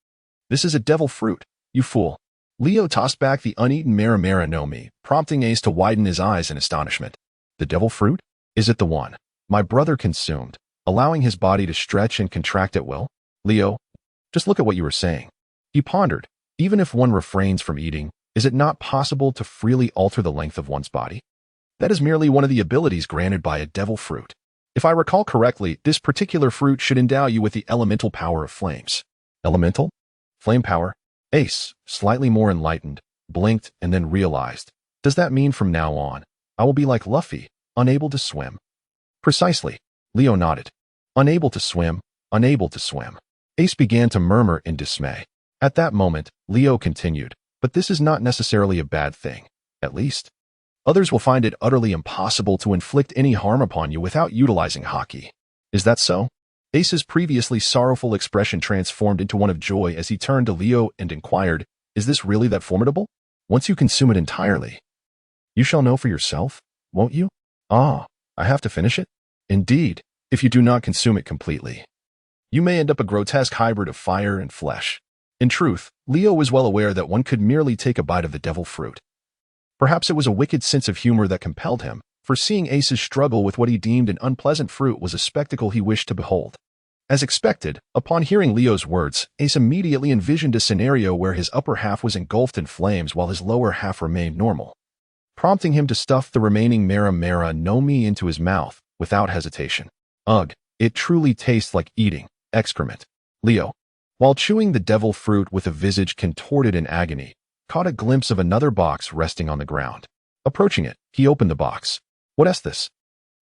This is a devil fruit, you fool. Leo tossed back the uneaten Maranomi, prompting Ace to widen his eyes in astonishment. The devil fruit? Is it the one my brother consumed, allowing his body to stretch and contract at will? Leo, just look at what you were saying. He pondered. Even if one refrains from eating, is it not possible to freely alter the length of one's body? That is merely one of the abilities granted by a devil fruit. If I recall correctly, this particular fruit should endow you with the elemental power of flames. Elemental? Flame power? Ace, slightly more enlightened, blinked and then realized. Does that mean from now on, I will be like Luffy, unable to swim? Precisely. Leo nodded. Unable to swim, unable to swim. Ace began to murmur in dismay. At that moment, Leo continued, but this is not necessarily a bad thing. At least, others will find it utterly impossible to inflict any harm upon you without utilizing haki. Is that so? Ace's previously sorrowful expression transformed into one of joy as he turned to Leo and inquired, is this really that formidable? Once you consume it entirely, you shall know for yourself, won't you? I have to finish it? Indeed, if you do not consume it completely, you may end up a grotesque hybrid of fire and flesh. In truth, Leo was well aware that one could merely take a bite of the devil fruit. Perhaps it was a wicked sense of humor that compelled him, for seeing Ace's struggle with what he deemed an unpleasant fruit was a spectacle he wished to behold. As expected, upon hearing Leo's words, Ace immediately envisioned a scenario where his upper half was engulfed in flames while his lower half remained normal, prompting him to stuff the remaining Maranomi into his mouth without hesitation. Ugh, it truly tastes like eating excrement. Leo, while chewing the devil fruit with a visage contorted in agony, caught a glimpse of another box resting on the ground. Approaching it, he opened the box. What is this?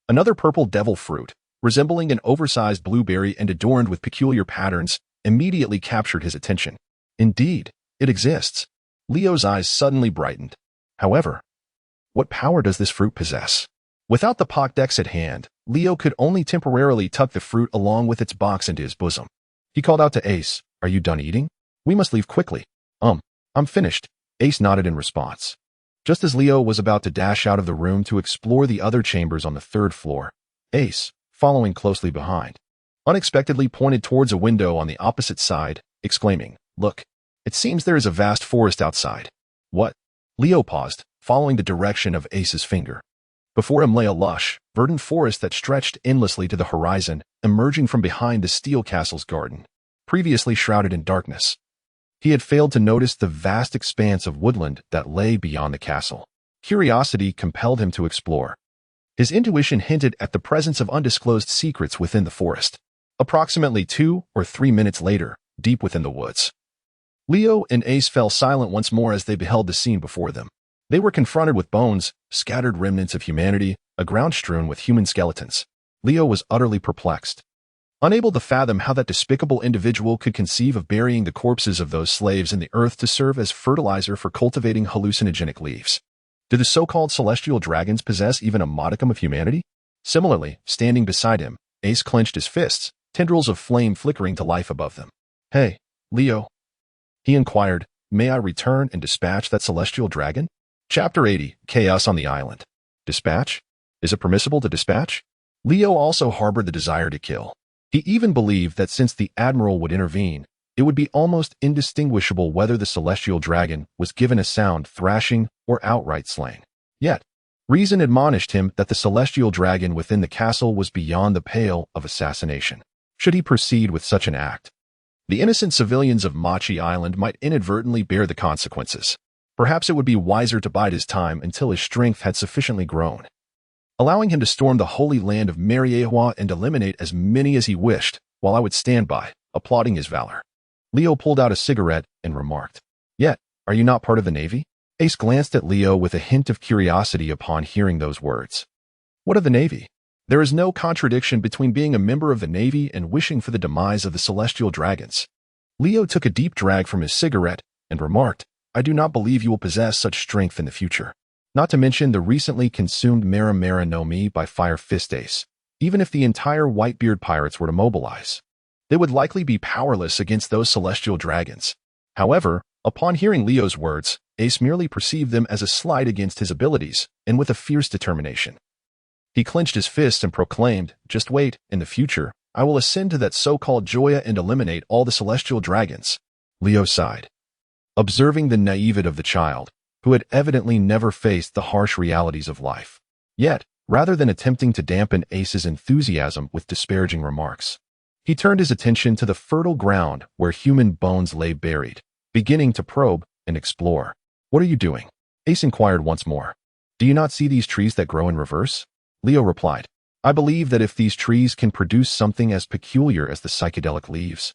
Another purple devil fruit, resembling an oversized blueberry and adorned with peculiar patterns, immediately captured his attention. Indeed, it exists. Leo's eyes suddenly brightened. However, what power does this fruit possess? Without the Pokédex at hand, Leo could only temporarily tuck the fruit along with its box into his bosom. He called out to Ace, "Are you done eating? We must leave quickly." I'm finished." Ace nodded in response. Just as Leo was about to dash out of the room to explore the other chambers on the third floor, Ace, following closely behind, unexpectedly pointed towards a window on the opposite side, exclaiming, "Look, it seems there is a vast forest outside." What? Leo paused, following the direction of Ace's finger. Before him lay a lush, verdant forest that stretched endlessly to the horizon, emerging from behind the steel castle's garden, previously shrouded in darkness. He had failed to notice the vast expanse of woodland that lay beyond the castle. Curiosity compelled him to explore. His intuition hinted at the presence of undisclosed secrets within the forest. Approximately 2 or 3 minutes later, deep within the woods, Leo and Ace fell silent once more as they beheld the scene before them. They were confronted with bones, scattered remnants of humanity, a ground strewn with human skeletons. Leo was utterly perplexed, unable to fathom how that despicable individual could conceive of burying the corpses of those slaves in the earth to serve as fertilizer for cultivating hallucinogenic leaves. Did the so-called celestial dragons possess even a modicum of humanity? Similarly, standing beside him, Ace clenched his fists, tendrils of flame flickering to life above them. "Hey, Leo," he inquired, may I return and dispatch that celestial dragon? Chapter 80, Chaos on the Island. Dispatch? Is it permissible to dispatch? Leo also harbored the desire to kill. He even believed that since the Admiral would intervene, it would be almost indistinguishable whether the celestial dragon was given a sound thrashing or outright slaying. Yet, reason admonished him that the celestial dragon within the castle was beyond the pale of assassination. Should he proceed with such an act, the innocent civilians of Machi Island might inadvertently bear the consequences. Perhaps it would be wiser to bide his time until his strength had sufficiently grown, allowing him to storm the holy land of Mariehua and eliminate as many as he wished, while I would stand by, applauding his valor. Leo pulled out a cigarette and remarked, "Yet, are you not part of the Navy?" Ace glanced at Leo with a hint of curiosity upon hearing those words. What of the Navy? There is no contradiction between being a member of the Navy and wishing for the demise of the celestial dragons. Leo took a deep drag from his cigarette and remarked, "I do not believe you will possess such strength in the future. Not to mention the recently consumed Mera Mera no Mi by Fire Fist Ace. Even if the entire Whitebeard pirates were to mobilize, they would likely be powerless against those celestial dragons." However, upon hearing Leo's words, Ace merely perceived them as a slight against his abilities, and with a fierce determination. He clenched his fist and proclaimed, "Just wait, in the future, I will ascend to that so-called Joya and eliminate all the celestial dragons." Leo sighed, observing the naivete of the child, who had evidently never faced the harsh realities of life. Yet, rather than attempting to dampen Ace's enthusiasm with disparaging remarks, he turned his attention to the fertile ground where human bones lay buried, beginning to probe and explore. "What are you doing?" Ace inquired once more. "Do you not see these trees that grow in reverse?" Leo replied, "I believe that if these trees can produce something as peculiar as the psychedelic leaves,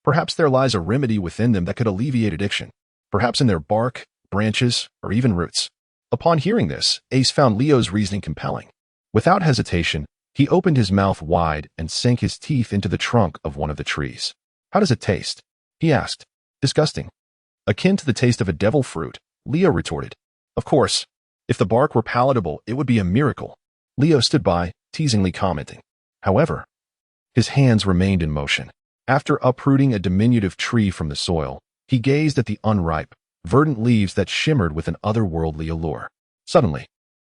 perhaps there lies a remedy within them that could alleviate addiction, perhaps in their bark, branches, or even roots." Upon hearing this, Ace found Leo's reasoning compelling. Without hesitation, he opened his mouth wide and sank his teeth into the trunk of one of the trees. "How does it taste?" he asked. "Disgusting." "Akin to the taste of a devil fruit," Leo retorted. "Of course, if the bark were palatable, it would be a miracle." Leo stood by, teasingly commenting. However, his hands remained in motion. After uprooting a diminutive tree from the soil, he gazed at the unripe, verdant leaves that shimmered with an otherworldly allure. Suddenly,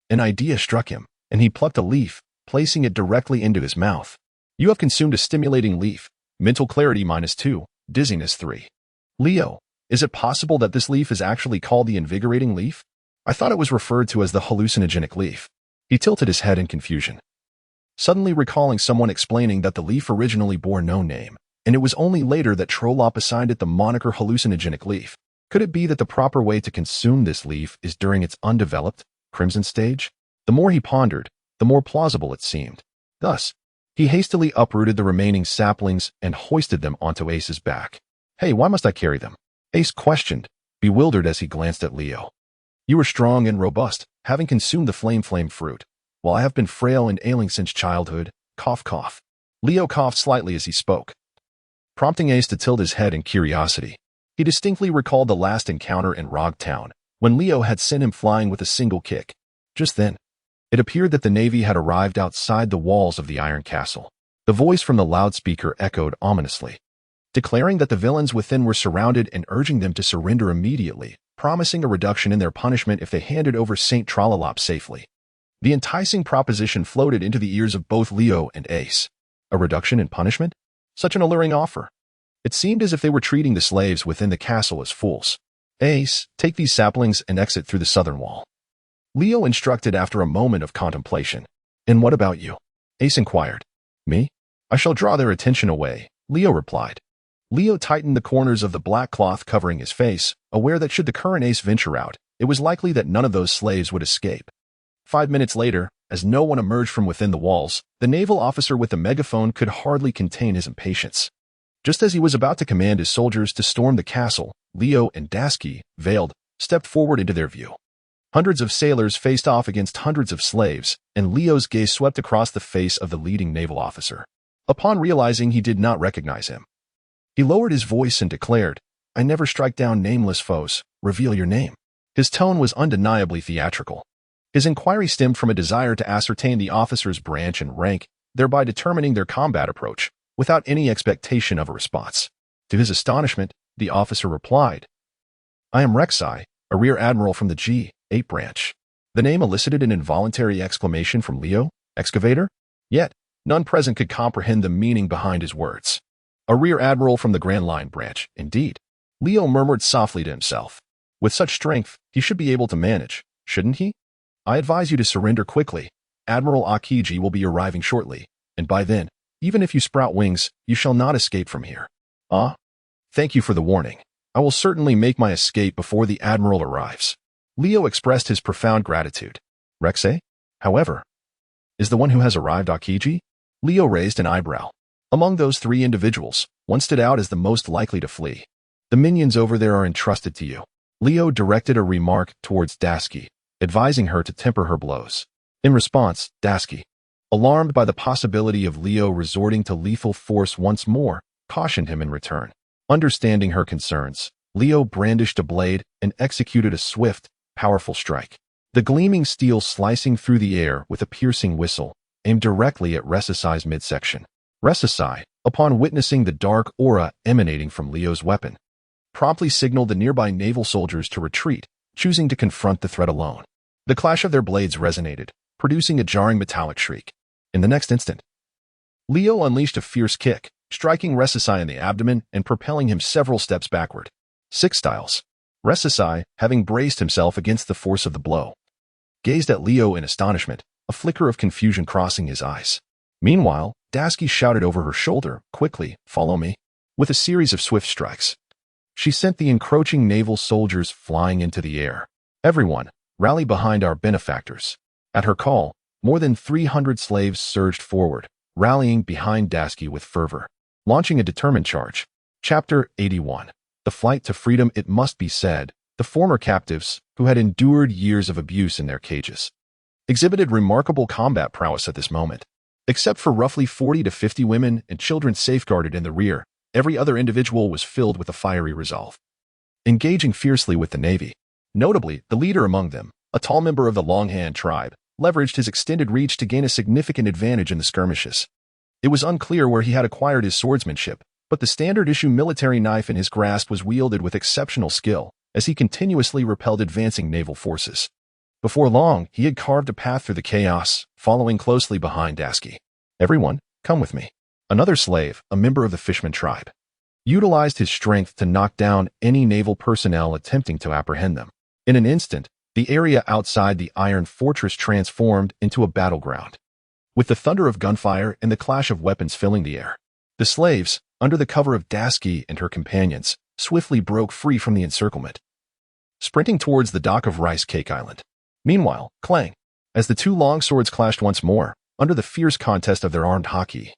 an idea struck him, and he plucked a leaf, placing it directly into his mouth. "You have consumed a stimulating leaf. Mental clarity -2, dizziness 3. Leo, is it possible that this leaf is actually called the invigorating leaf? I thought it was referred to as the hallucinogenic leaf." He tilted his head in confusion, suddenly recalling someone explaining that the leaf originally bore no name, and it was only later that Trollop assigned it the moniker hallucinogenic leaf. Could it be that the proper way to consume this leaf is during its undeveloped, crimson stage? The more he pondered, the more plausible it seemed. Thus, he hastily uprooted the remaining saplings and hoisted them onto Ace's back. "Hey, why must I carry them?" Ace questioned, bewildered as he glanced at Leo. "You are strong and robust, having consumed the flame fruit, while I have been frail and ailing since childhood." Cough, cough. Leo coughed slightly as he spoke, prompting Ace to tilt his head in curiosity. He distinctly recalled the last encounter in Rog Town, when Leo had sent him flying with a single kick. Just then, it appeared that the Navy had arrived outside the walls of the Iron Castle. The voice from the loudspeaker echoed ominously, declaring that the villains within were surrounded and urging them to surrender immediately, promising a reduction in their punishment if they handed over St. Trollop safely. The enticing proposition floated into the ears of both Leo and Ace. A reduction in punishment? Such an alluring offer. It seemed as if they were treating the slaves within the castle as fools. "Ace, take these saplings and exit through the southern wall," Leo instructed after a moment of contemplation. "And what about you?" Ace inquired. "Me? I shall draw their attention away," Leo replied. Leo tightened the corners of the black cloth covering his face, aware that should the current Ace venture out, it was likely that none of those slaves would escape. 5 minutes later, as no one emerged from within the walls, the naval officer with the megaphone could hardly contain his impatience. Just as he was about to command his soldiers to storm the castle, Leo and Dasky, veiled, stepped forward into their view. Hundreds of sailors faced off against hundreds of slaves, and Leo's gaze swept across the face of the leading naval officer. Upon realizing he did not recognize him, he lowered his voice and declared, "I never strike down nameless foes. Reveal your name." His tone was undeniably theatrical. His inquiry stemmed from a desire to ascertain the officer's branch and rank, thereby determining their combat approach, without any expectation of a response. To his astonishment, the officer replied, I am Rek'Sai, a rear admiral from the G8 branch. The name elicited an involuntary exclamation from Leo, excavator, yet none present could comprehend the meaning behind his words. A rear admiral from the Grand Line branch, indeed. Leo murmured softly to himself. With such strength, he should be able to manage, shouldn't he? I advise you to surrender quickly. Admiral Akiji will be arriving shortly, and by then, even if you sprout wings, you shall not escape from here. Thank you for the warning. I will certainly make my escape before the Admiral arrives. Leo expressed his profound gratitude. Rek'Sai, however, is the one who has arrived Akiji? Leo raised an eyebrow. Among those three individuals, one stood out as the most likely to flee. The minions over there are entrusted to you. Leo directed a remark towards Dasky, advising her to temper her blows. In response, Dasky, alarmed by the possibility of Leo resorting to lethal force once more, cautioned him in return. Understanding her concerns, Leo brandished a blade and executed a swift, powerful strike. The gleaming steel slicing through the air with a piercing whistle, aimed directly at Rek'Sai's midsection. Rek'Sai, upon witnessing the dark aura emanating from Leo's weapon, promptly signaled the nearby naval soldiers to retreat, choosing to confront the threat alone. The clash of their blades resonated, producing a jarring metallic shriek. In the next instant, Leo unleashed a fierce kick, striking Rek'Sai in the abdomen and propelling him several steps backward. 6 styles. Rek'Sai, having braced himself against the force of the blow, gazed at Leo in astonishment, a flicker of confusion crossing his eyes. Meanwhile, Dasky shouted over her shoulder, quickly, follow me. With a series of swift strikes, she sent the encroaching naval soldiers flying into the air. Everyone, rally behind our benefactors. At her call, more than 300 slaves surged forward, rallying behind Dasky with fervor, launching a determined charge. Chapter 81. The flight to freedom. It must be said, the former captives, who had endured years of abuse in their cages, exhibited remarkable combat prowess at this moment. Except for roughly 40 to 50 women and children safeguarded in the rear, every other individual was filled with a fiery resolve, engaging fiercely with the Navy. Notably, the leader among them, a tall member of the Longhand tribe, leveraged his extended reach to gain a significant advantage in the skirmishes. It was unclear where he had acquired his swordsmanship, but the standard-issue military knife in his grasp was wielded with exceptional skill, as he continuously repelled advancing naval forces. Before long, he had carved a path through the chaos, following closely behind Dasky. Everyone, come with me. Another slave, a member of the Fishman tribe, utilized his strength to knock down any naval personnel attempting to apprehend them. In an instant, the area outside the iron fortress transformed into a battleground, with the thunder of gunfire and the clash of weapons filling the air. The slaves, under the cover of Dasky and her companions, swiftly broke free from the encirclement, sprinting towards the dock of Rice Cake Island. Meanwhile, clang, as the two longswords clashed once more, under the fierce contest of their armed hockey,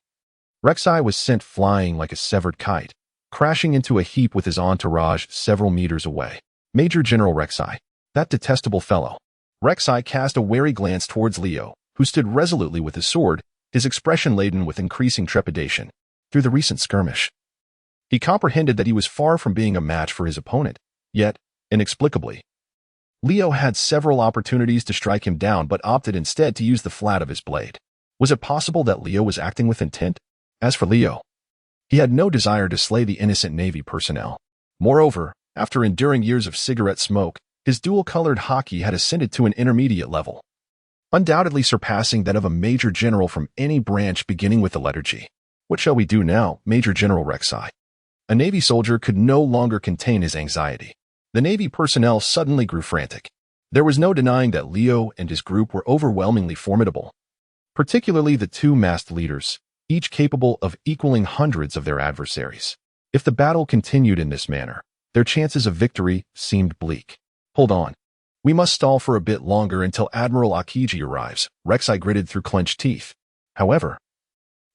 Rek'Sai was sent flying like a severed kite, crashing into a heap with his entourage several meters away. Major General Rek'Sai, that detestable fellow. Rek'Sai cast a wary glance towards Leo, who stood resolutely with his sword, his expression laden with increasing trepidation. Through the recent skirmish, he comprehended that he was far from being a match for his opponent, yet, inexplicably, Leo had several opportunities to strike him down but opted instead to use the flat of his blade. Was it possible that Leo was acting with intent? As for Leo, he had no desire to slay the innocent Navy personnel. Moreover, after enduring years of cigarette smoke, his dual-colored hockey had ascended to an intermediate level, undoubtedly surpassing that of a major general from any branch beginning with the letter G. What shall we do now, Major General Rek'Sai? A Navy soldier could no longer contain his anxiety. The Navy personnel suddenly grew frantic. There was no denying that Leo and his group were overwhelmingly formidable, particularly the two masked leaders, each capable of equaling hundreds of their adversaries. If the battle continued in this manner, their chances of victory seemed bleak. Hold on. We must stall for a bit longer until Admiral Akiji arrives, Rek'Sai gritted through clenched teeth. However,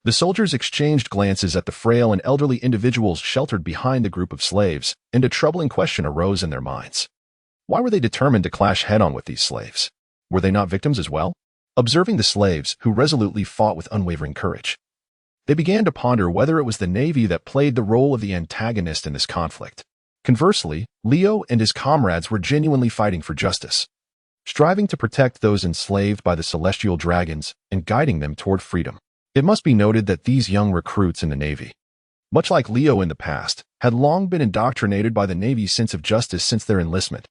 the soldiers exchanged glances at the frail and elderly individuals sheltered behind the group of slaves, and a troubling question arose in their minds. Why were they determined to clash head-on with these slaves? Were they not victims as well? Observing the slaves, who resolutely fought with unwavering courage, they began to ponder whether it was the Navy that played the role of the antagonist in this conflict. Conversely, Leo and his comrades were genuinely fighting for justice, striving to protect those enslaved by the celestial dragons and guiding them toward freedom. It must be noted that these young recruits in the Navy, much like Leo in the past, had long been indoctrinated by the Navy's sense of justice since their enlistment.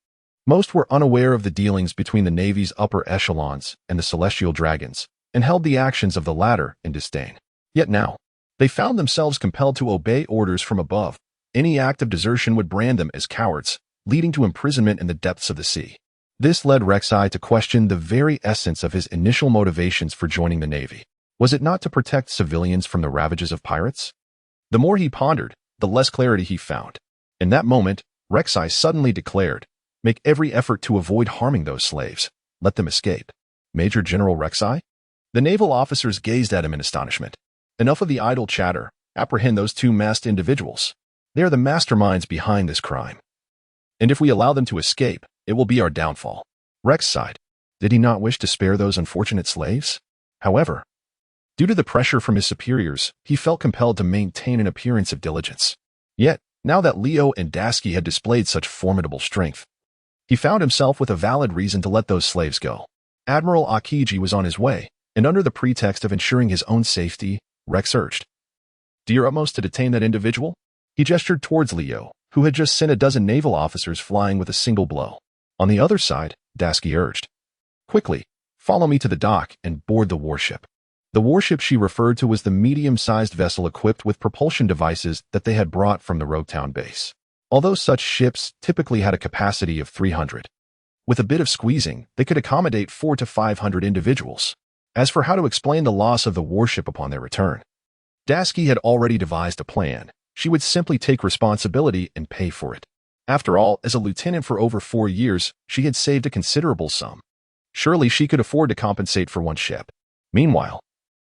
Most were unaware of the dealings between the Navy's upper echelons and the celestial dragons, and held the actions of the latter in disdain. Yet now, they found themselves compelled to obey orders from above. Any act of desertion would brand them as cowards, leading to imprisonment in the depths of the sea. This led Rek'Sai to question the very essence of his initial motivations for joining the Navy. Was it not to protect civilians from the ravages of pirates? The more he pondered, the less clarity he found. In that moment, Rek'Sai suddenly declared, "Make every effort to avoid harming those slaves. Let them escape." Major General Rek'Sai? The naval officers gazed at him in astonishment. Enough of the idle chatter. Apprehend those two masked individuals. They are the masterminds behind this crime. And if we allow them to escape, it will be our downfall. Rex sighed. Did he not wish to spare those unfortunate slaves? However, due to the pressure from his superiors, he felt compelled to maintain an appearance of diligence. Yet, now that Leo and Dasky had displayed such formidable strength, he found himself with a valid reason to let those slaves go. Admiral Akiji was on his way, and under the pretext of ensuring his own safety, Rex urged, "Do your utmost to detain that individual?" He gestured towards Leo, who had just sent a dozen naval officers flying with a single blow. On the other side, Dasky urged, "Quickly, follow me to the dock and board the warship." The warship she referred to was the medium-sized vessel equipped with propulsion devices that they had brought from the Roguetown base. Although such ships typically had a capacity of 300. With a bit of squeezing, they could accommodate 400 to 500 individuals. As for how to explain the loss of the warship upon their return, Dasky had already devised a plan. She would simply take responsibility and pay for it. After all, as a lieutenant for over 4 years, she had saved a considerable sum. Surely she could afford to compensate for one ship. Meanwhile,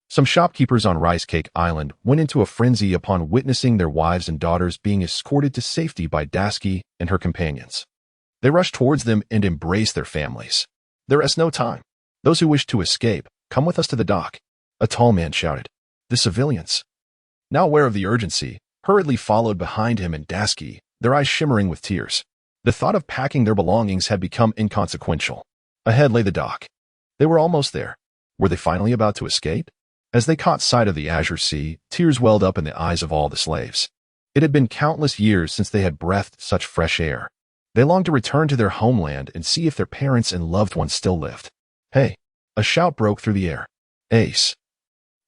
some shopkeepers on Rice Cake Island went into a frenzy upon witnessing their wives and daughters being escorted to safety by Dasky and her companions. They rushed towards them and embraced their families. "There is no time. Those who wish to escape, come with us to the dock," a tall man shouted. The civilians, now aware of the urgency, hurriedly followed behind him and Dasky, their eyes shimmering with tears. The thought of packing their belongings had become inconsequential. Ahead lay the dock. They were almost there. Were they finally about to escape? As they caught sight of the azure sea, tears welled up in the eyes of all the slaves. It had been countless years since they had breathed such fresh air. They longed to return to their homeland and see if their parents and loved ones still lived. "Hey!" A shout broke through the air. Ace,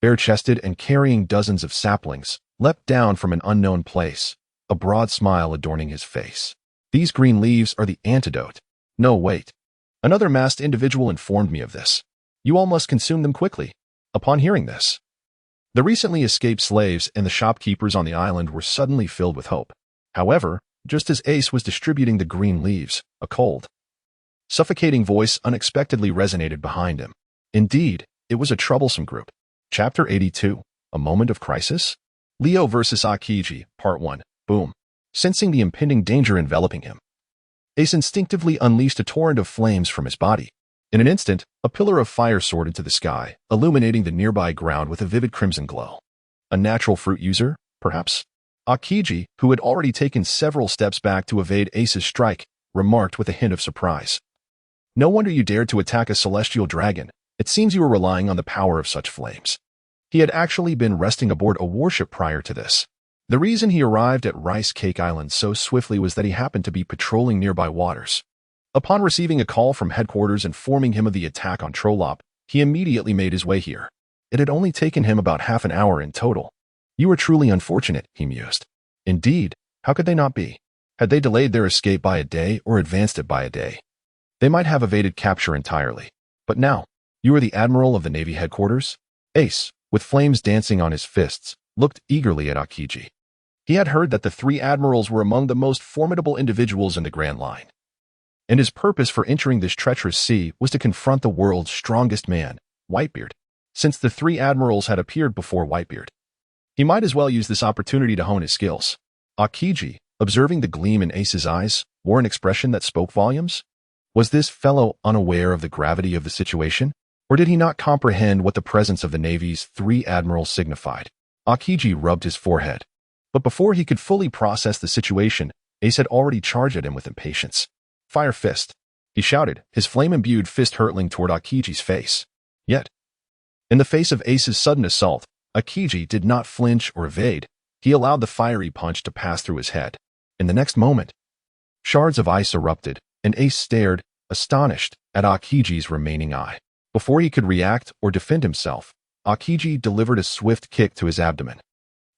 bare-chested and carrying dozens of saplings, leapt down from an unknown place, a broad smile adorning his face. "These green leaves are the antidote." "No, wait. Another masked individual informed me of this. You all must consume them quickly." Upon hearing this, the recently escaped slaves and the shopkeepers on the island were suddenly filled with hope. However, just as Ace was distributing the green leaves, a cold, suffocating voice unexpectedly resonated behind him. Indeed, it was a troublesome group. Chapter 82, A Moment of Crisis? Leo vs. Akiji, Part 1, Boom. Sensing the impending danger enveloping him, Ace instinctively unleashed a torrent of flames from his body. In an instant, a pillar of fire soared into the sky, illuminating the nearby ground with a vivid crimson glow. A natural fruit user, perhaps? Akiji, who had already taken several steps back to evade Ace's strike, remarked with a hint of surprise. "No wonder you dared to attack a celestial dragon. It seems you were relying on the power of such flames." He had actually been resting aboard a warship prior to this. The reason he arrived at Rice Cake Island so swiftly was that he happened to be patrolling nearby waters. Upon receiving a call from headquarters informing him of the attack on Trolop, he immediately made his way here. It had only taken him about half an hour in total. "You were truly unfortunate," he mused. Indeed, how could they not be? Had they delayed their escape by a day or advanced it by a day, they might have evaded capture entirely. But now, you are the Admiral of the Navy headquarters? Ace, with flames dancing on his fists, looked eagerly at Akiji. He had heard that the 3 admirals were among the most formidable individuals in the Grand Line, and his purpose for entering this treacherous sea was to confront the world's strongest man, Whitebeard. Since the 3 admirals had appeared before Whitebeard, he might as well use this opportunity to hone his skills. Akiji, observing the gleam in Ace's eyes, wore an expression that spoke volumes. Was this fellow unaware of the gravity of the situation? Or did he not comprehend what the presence of the Navy's 3 admirals signified? Akiji rubbed his forehead. But before he could fully process the situation, Ace had already charged at him with impatience. "Fire fist," he shouted, his flame-imbued fist hurtling toward Akiji's face. Yet, in the face of Ace's sudden assault, Akiji did not flinch or evade. He allowed the fiery punch to pass through his head. In the next moment, shards of ice erupted, and Ace stared, astonished, at Akiji's remaining eye. Before he could react or defend himself, Akiji delivered a swift kick to his abdomen,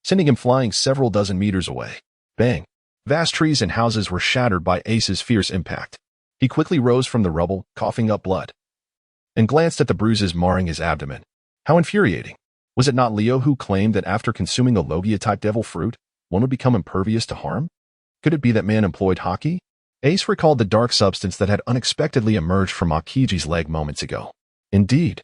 sending him flying several dozen meters away. Bang! Vast trees and houses were shattered by Ace's fierce impact. He quickly rose from the rubble, coughing up blood, and glanced at the bruises marring his abdomen. How infuriating! Was it not Leo who claimed that after consuming a Logia-type devil fruit, one would become impervious to harm? Could it be that man employed haki? Ace recalled the dark substance that had unexpectedly emerged from Akiji's leg moments ago. Indeed,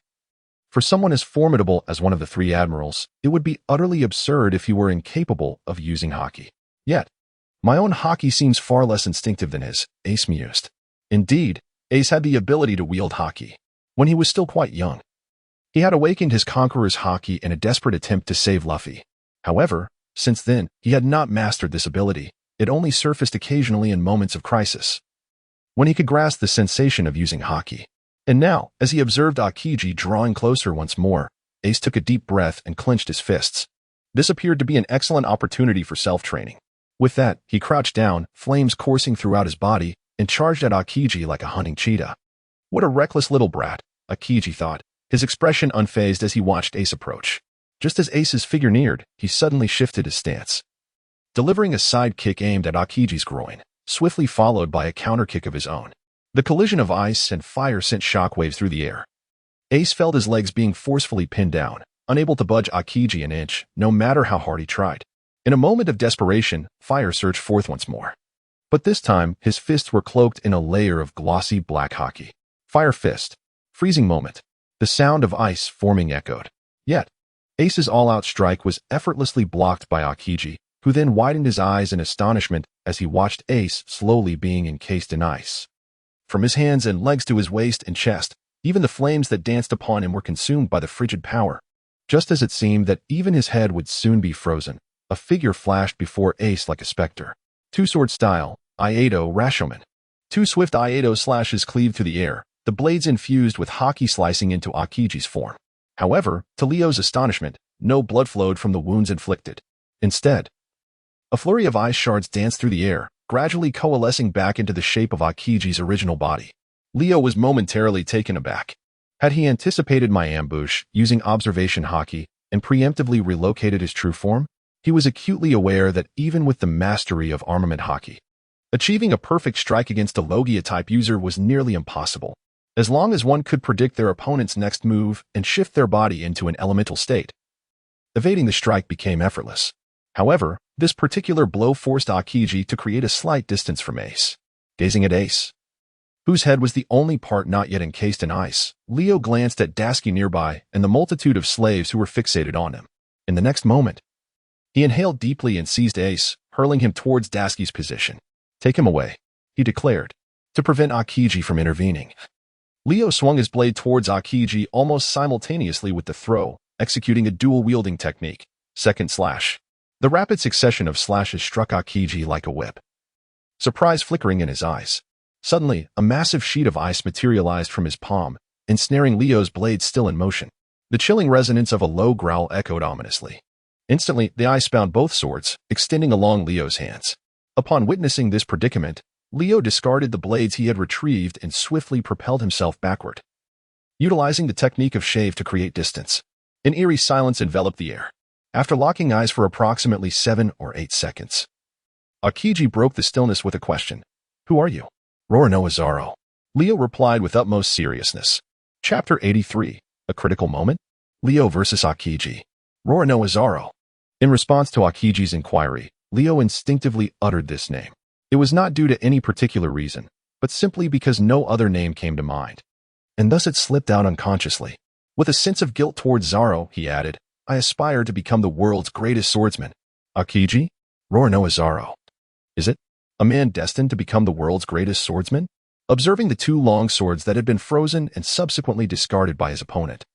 for someone as formidable as one of the three admirals, it would be utterly absurd if he were incapable of using haki. Yet, my own haki seems far less instinctive than his, Ace mused. Indeed, Ace had the ability to wield haki when he was still quite young. He had awakened his conqueror's haki in a desperate attempt to save Luffy. However, since then, he had not mastered this ability. It only surfaced occasionally in moments of crisis, when he could grasp the sensation of using haki. And now, as he observed Akiji drawing closer once more, Ace took a deep breath and clenched his fists. This appeared to be an excellent opportunity for self-training. With that, he crouched down, flames coursing throughout his body, and charged at Akiji like a hunting cheetah. What a reckless little brat, Akiji thought, his expression unfazed as he watched Ace approach. Just as Ace's figure neared, he suddenly shifted his stance, delivering a side kick aimed at Akiji's groin, swiftly followed by a counter kick of his own. The collision of ice and fire sent shockwaves through the air. Ace felt his legs being forcefully pinned down, unable to budge Akiji an inch, no matter how hard he tried. In a moment of desperation, fire surged forth once more. But this time, his fists were cloaked in a layer of glossy black haki. Fire fist. Freezing moment. The sound of ice forming echoed. Yet, Ace's all-out strike was effortlessly blocked by Akiji, who then widened his eyes in astonishment as he watched Ace slowly being encased in ice. From his hands and legs to his waist and chest, even the flames that danced upon him were consumed by the frigid power. Just as it seemed that even his head would soon be frozen, a figure flashed before Ace like a specter. Two-sword style, Iato Rashomon. Two swift Iato slashes cleaved through the air, the blades infused with haki slicing into Akiji's form. However, to Leo's astonishment, no blood flowed from the wounds inflicted. Instead, a flurry of ice shards danced through the air, gradually coalescing back into the shape of Akiji's original body. Leo was momentarily taken aback. Had he anticipated my ambush, using observation haki, and preemptively relocated his true form? He was acutely aware that even with the mastery of armament haki, achieving a perfect strike against a Logia-type user was nearly impossible, as long as one could predict their opponent's next move and shift their body into an elemental state. Evading the strike became effortless. However, this particular blow forced Akiji to create a slight distance from Ace. Gazing at Ace, whose head was the only part not yet encased in ice, Leo glanced at Dasky nearby and the multitude of slaves who were fixated on him. In the next moment, he inhaled deeply and seized Ace, hurling him towards Dasky's position. "Take him away," he declared, to prevent Akiji from intervening. Leo swung his blade towards Akiji almost simultaneously with the throw, executing a dual-wielding technique. Second slash. The rapid succession of slashes struck Akiji like a whip, surprise flickering in his eyes. Suddenly, a massive sheet of ice materialized from his palm, ensnaring Leo's blade still in motion. The chilling resonance of a low growl echoed ominously. Instantly, the ice bound both swords, extending along Leo's hands. Upon witnessing this predicament, Leo discarded the blades he had retrieved and swiftly propelled himself backward, utilizing the technique of shave to create distance. An eerie silence enveloped the air. After locking eyes for approximately 7 or 8 seconds, Akiji broke the stillness with a question. "Who are you?" "Roronoa Zaro." Leo replied with utmost seriousness. Chapter 83. A critical moment? Leo versus Akiji. Roronoa Zaro. In response to Akiji's inquiry, Leo instinctively uttered this name. It was not due to any particular reason, but simply because no other name came to mind. And thus it slipped out unconsciously. With a sense of guilt towards Zaro, he added, "I aspire to become the world's greatest swordsman." Akiji? Roronoa Zaro. Is it? A man destined to become the world's greatest swordsman? Observing the 2 long swords that had been frozen and subsequently discarded by his opponent,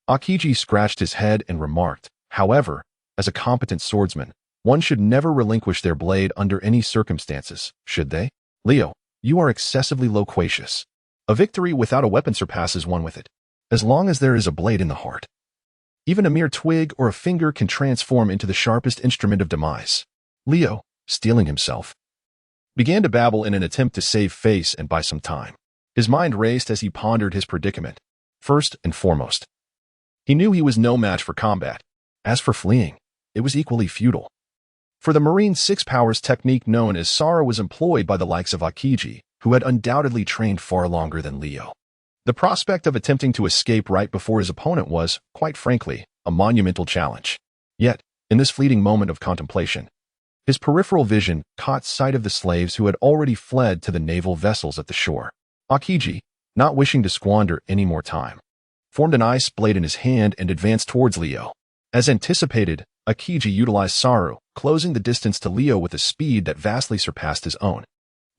Akiji scratched his head and remarked, "However, as a competent swordsman, one should never relinquish their blade under any circumstances, should they?" "Leo, you are excessively loquacious. A victory without a weapon surpasses one with it, as long as there is a blade in the heart." Even a mere twig or a finger can transform into the sharpest instrument of demise. Leo, steeling himself, began to babble in an attempt to save face and buy some time. His mind raced as he pondered his predicament. First and foremost, he knew he was no match for combat. As for fleeing, it was equally futile. For the Marine Six Powers technique known as Sara was employed by the likes of Akiji, who had undoubtedly trained far longer than Leo. The prospect of attempting to escape right before his opponent was, quite frankly, a monumental challenge. Yet, in this fleeting moment of contemplation, his peripheral vision caught sight of the slaves who had already fled to the naval vessels at the shore. Akiji, not wishing to squander any more time, formed an ice blade in his hand and advanced towards Leo. As anticipated, Akiji utilized Saru, closing the distance to Leo with a speed that vastly surpassed his own.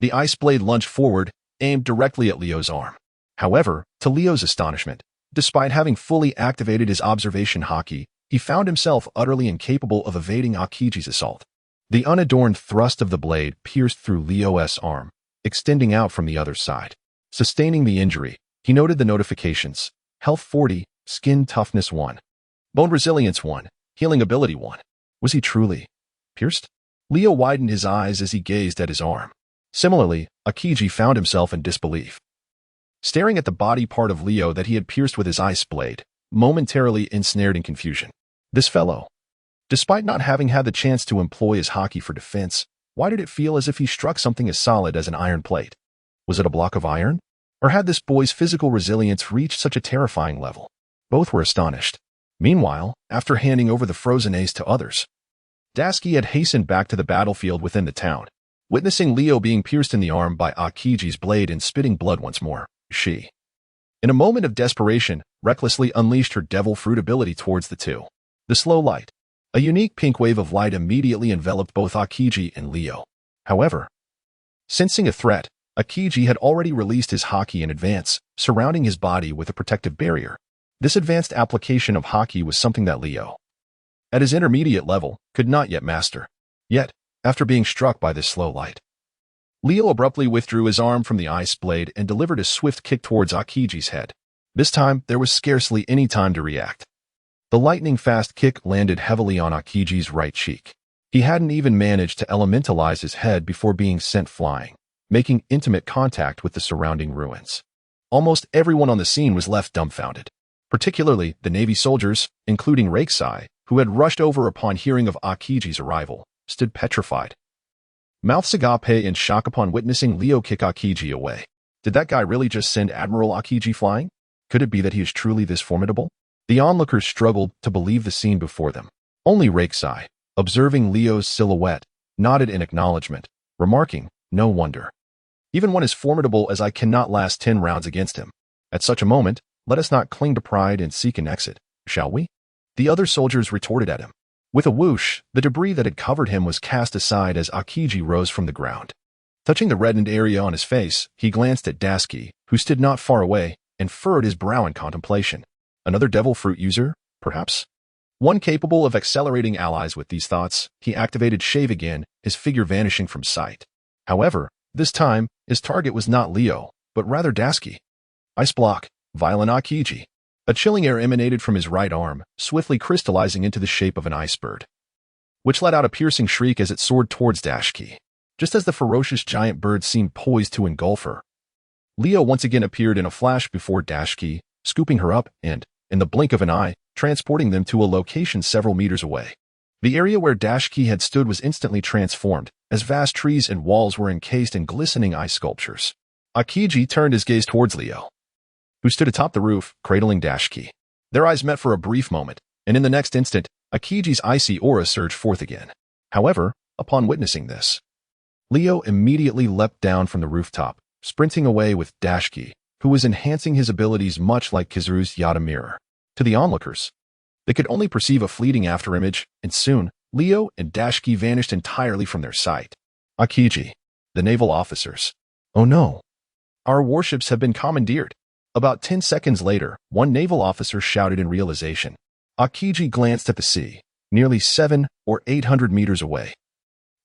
The ice blade lunged forward, aimed directly at Leo's arm. However, to Leo's astonishment, despite having fully activated his observation haki, he found himself utterly incapable of evading Akiji's assault. The unadorned thrust of the blade pierced through Leo's arm, extending out from the other side. Sustaining the injury, he noted the notifications: Health 40, Skin Toughness 1, Bone Resilience 1, Healing Ability 1. Was he truly pierced? Leo widened his eyes as he gazed at his arm. Similarly, Akiji found himself in disbelief, staring at the body part of Leo that he had pierced with his ice blade, momentarily ensnared in confusion. This fellow, despite not having had the chance to employ his haki for defense, why did it feel as if he struck something as solid as an iron plate? Was it a block of iron? Or had this boy's physical resilience reached such a terrifying level? Both were astonished. Meanwhile, after handing over the frozen ace to others, Dasky had hastened back to the battlefield within the town. Witnessing Leo being pierced in the arm by Akiji's blade and spitting blood once more, she, in a moment of desperation, recklessly unleashed her devil fruit ability towards the two. The slow light. A unique pink wave of light immediately enveloped both Akiji and Leo. However, sensing a threat, Akiji had already released his haki in advance, surrounding his body with a protective barrier. This advanced application of haki was something that Leo, at his intermediate level, could not yet master. Yet, after being struck by this slow light, Leo abruptly withdrew his arm from the ice blade and delivered a swift kick towards Akiji's head. This time, there was scarcely any time to react. The lightning-fast kick landed heavily on Akiji's right cheek. He hadn't even managed to elementalize his head before being sent flying, making intimate contact with the surrounding ruins. Almost everyone on the scene was left dumbfounded, particularly the Navy soldiers, including Rek'Sai, who had rushed over upon hearing of Akiji's arrival, stood petrified, mouths agape in shock upon witnessing Leo kick Akiji away. Did that guy really just send Admiral Akiji flying? Could it be that he is truly this formidable? The onlookers struggled to believe the scene before them. Only Rek'Sai, observing Leo's silhouette, nodded in acknowledgement, remarking, "No wonder. Even one as formidable as I cannot last 10 rounds against him. At such a moment, let us not cling to pride and seek an exit, shall we?" The other soldiers retorted at him. With a whoosh, the debris that had covered him was cast aside as Akiji rose from the ground. Touching the reddened area on his face, he glanced at Dasky, who stood not far away, and furrowed his brow in contemplation. Another devil fruit user, perhaps? One capable of accelerating allies. With these thoughts, he activated Shave again, his figure vanishing from sight. However, this time, his target was not Leo, but rather Dasky. Ice block, violent Akiji. A chilling air emanated from his right arm, swiftly crystallizing into the shape of an ice bird, which let out a piercing shriek as it soared towards Dashki. Just as the ferocious giant bird seemed poised to engulf her, Leo once again appeared in a flash before Dashki, scooping her up and, in the blink of an eye, transporting them to a location several meters away. The area where Dashki had stood was instantly transformed, as vast trees and walls were encased in glistening ice sculptures. Akiji turned his gaze towards Leo, who stood atop the roof, cradling Dashki. Their eyes met for a brief moment, and in the next instant, Akiji's icy aura surged forth again. However, upon witnessing this, Leo immediately leapt down from the rooftop, sprinting away with Dashki, who was enhancing his abilities much like Kizaru's Yada mirror. To the onlookers, they could only perceive a fleeting afterimage, and soon, Leo and Dashki vanished entirely from their sight. Akiji, the naval officers. "Oh no. Our warships have been commandeered." About 10 seconds later, one naval officer shouted in realization. Akiji glanced at the sea, nearly 700 or 800 meters away,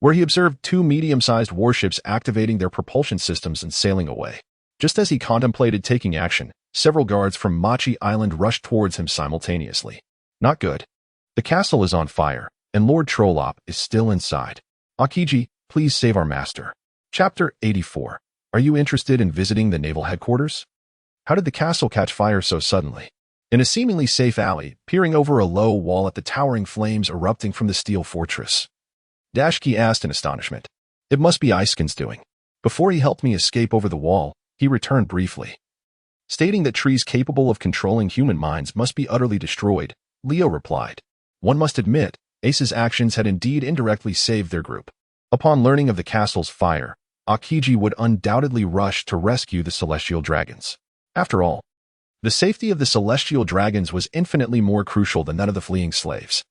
where he observed 2 medium-sized warships activating their propulsion systems and sailing away. Just as he contemplated taking action, several guards from Machi Island rushed towards him simultaneously. Not good. The castle is on fire, and Lord Trollop is still inside. Akiji, please save our master. Chapter 84. Are you interested in visiting the naval headquarters? How did the castle catch fire so suddenly? In a seemingly safe alley, peering over a low wall at the towering flames erupting from the steel fortress, Dashki asked in astonishment. It must be Icekind's doing. Before he helped me escape over the wall, he returned briefly, stating that trees capable of controlling human minds must be utterly destroyed. Leo replied. One must admit, Ace's actions had indeed indirectly saved their group. Upon learning of the castle's fire, Akiji would undoubtedly rush to rescue the celestial dragons. After all, the safety of the celestial dragons was infinitely more crucial than that of the fleeing slaves.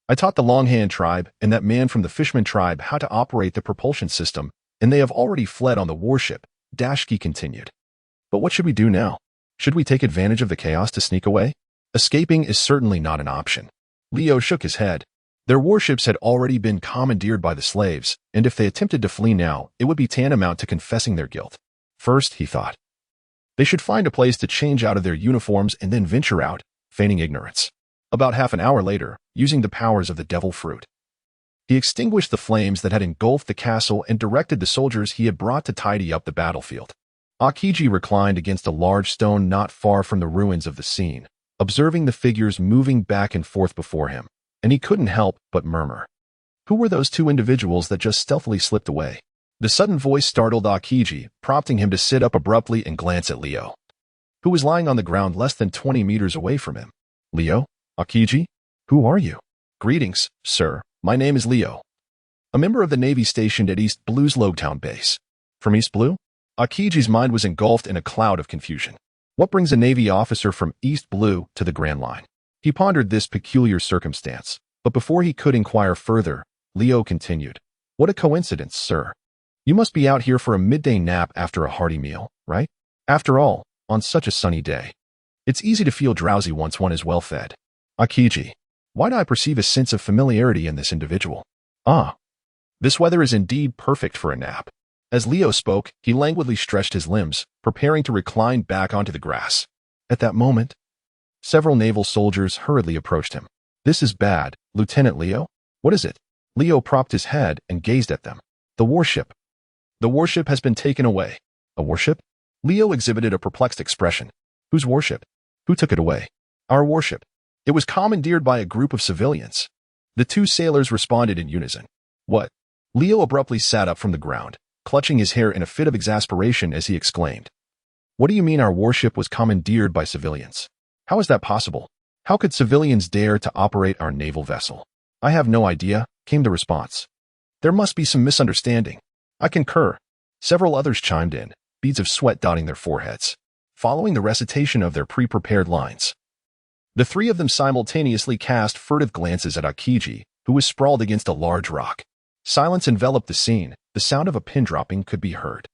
I taught the Longhand tribe and that man from the Fishman tribe how to operate the propulsion system, and they have already fled on the warship, Dashki continued. But what should we do now? Should we take advantage of the chaos to sneak away? Escaping is certainly not an option. Leo shook his head. Their warships had already been commandeered by the slaves, and if they attempted to flee now, it would be tantamount to confessing their guilt. First, he thought, they should find a place to change out of their uniforms and then venture out, feigning ignorance. About half an hour later, using the powers of the devil fruit, he extinguished the flames that had engulfed the castle and directed the soldiers he had brought to tidy up the battlefield. Akiji reclined against a large stone not far from the ruins of the scene, observing the figures moving back and forth before him, and he couldn't help but murmur. Who were those two individuals that just stealthily slipped away? The sudden voice startled Akiji, prompting him to sit up abruptly and glance at Leo, who was lying on the ground less than 20 meters away from him. Leo? Akiji? Who are you? Greetings, sir. My name is Leo, a member of the Navy stationed at East Blue's Logtown base. From East Blue? Akiji's mind was engulfed in a cloud of confusion. What brings a Navy officer from East Blue to the Grand Line? He pondered this peculiar circumstance, but before he could inquire further, Leo continued. What a coincidence, sir. You must be out here for a midday nap after a hearty meal, right? After all, on such a sunny day, it's easy to feel drowsy once one is well fed. Akiji, why do I perceive a sense of familiarity in this individual? Ah, this weather is indeed perfect for a nap. As Leo spoke, he languidly stretched his limbs, preparing to recline back onto the grass. At that moment, several naval soldiers hurriedly approached him. This is bad, Lieutenant Leo. What is it? Leo propped his head and gazed at them. The warship. The warship has been taken away. A warship? Leo exhibited a perplexed expression. Whose warship? Who took it away? Our warship. It was commandeered by a group of civilians. The two sailors responded in unison. What? Leo abruptly sat up from the ground, clutching his hair in a fit of exasperation as he exclaimed. What do you mean our warship was commandeered by civilians? How is that possible? How could civilians dare to operate our naval vessel? I have no idea, came the response. There must be some misunderstanding. I concur. Several others chimed in, beads of sweat dotting their foreheads, following the recitation of their pre-prepared lines. The three of them simultaneously cast furtive glances at Akiji, who was sprawled against a large rock. Silence enveloped the scene. The sound of a pin dropping could be heard.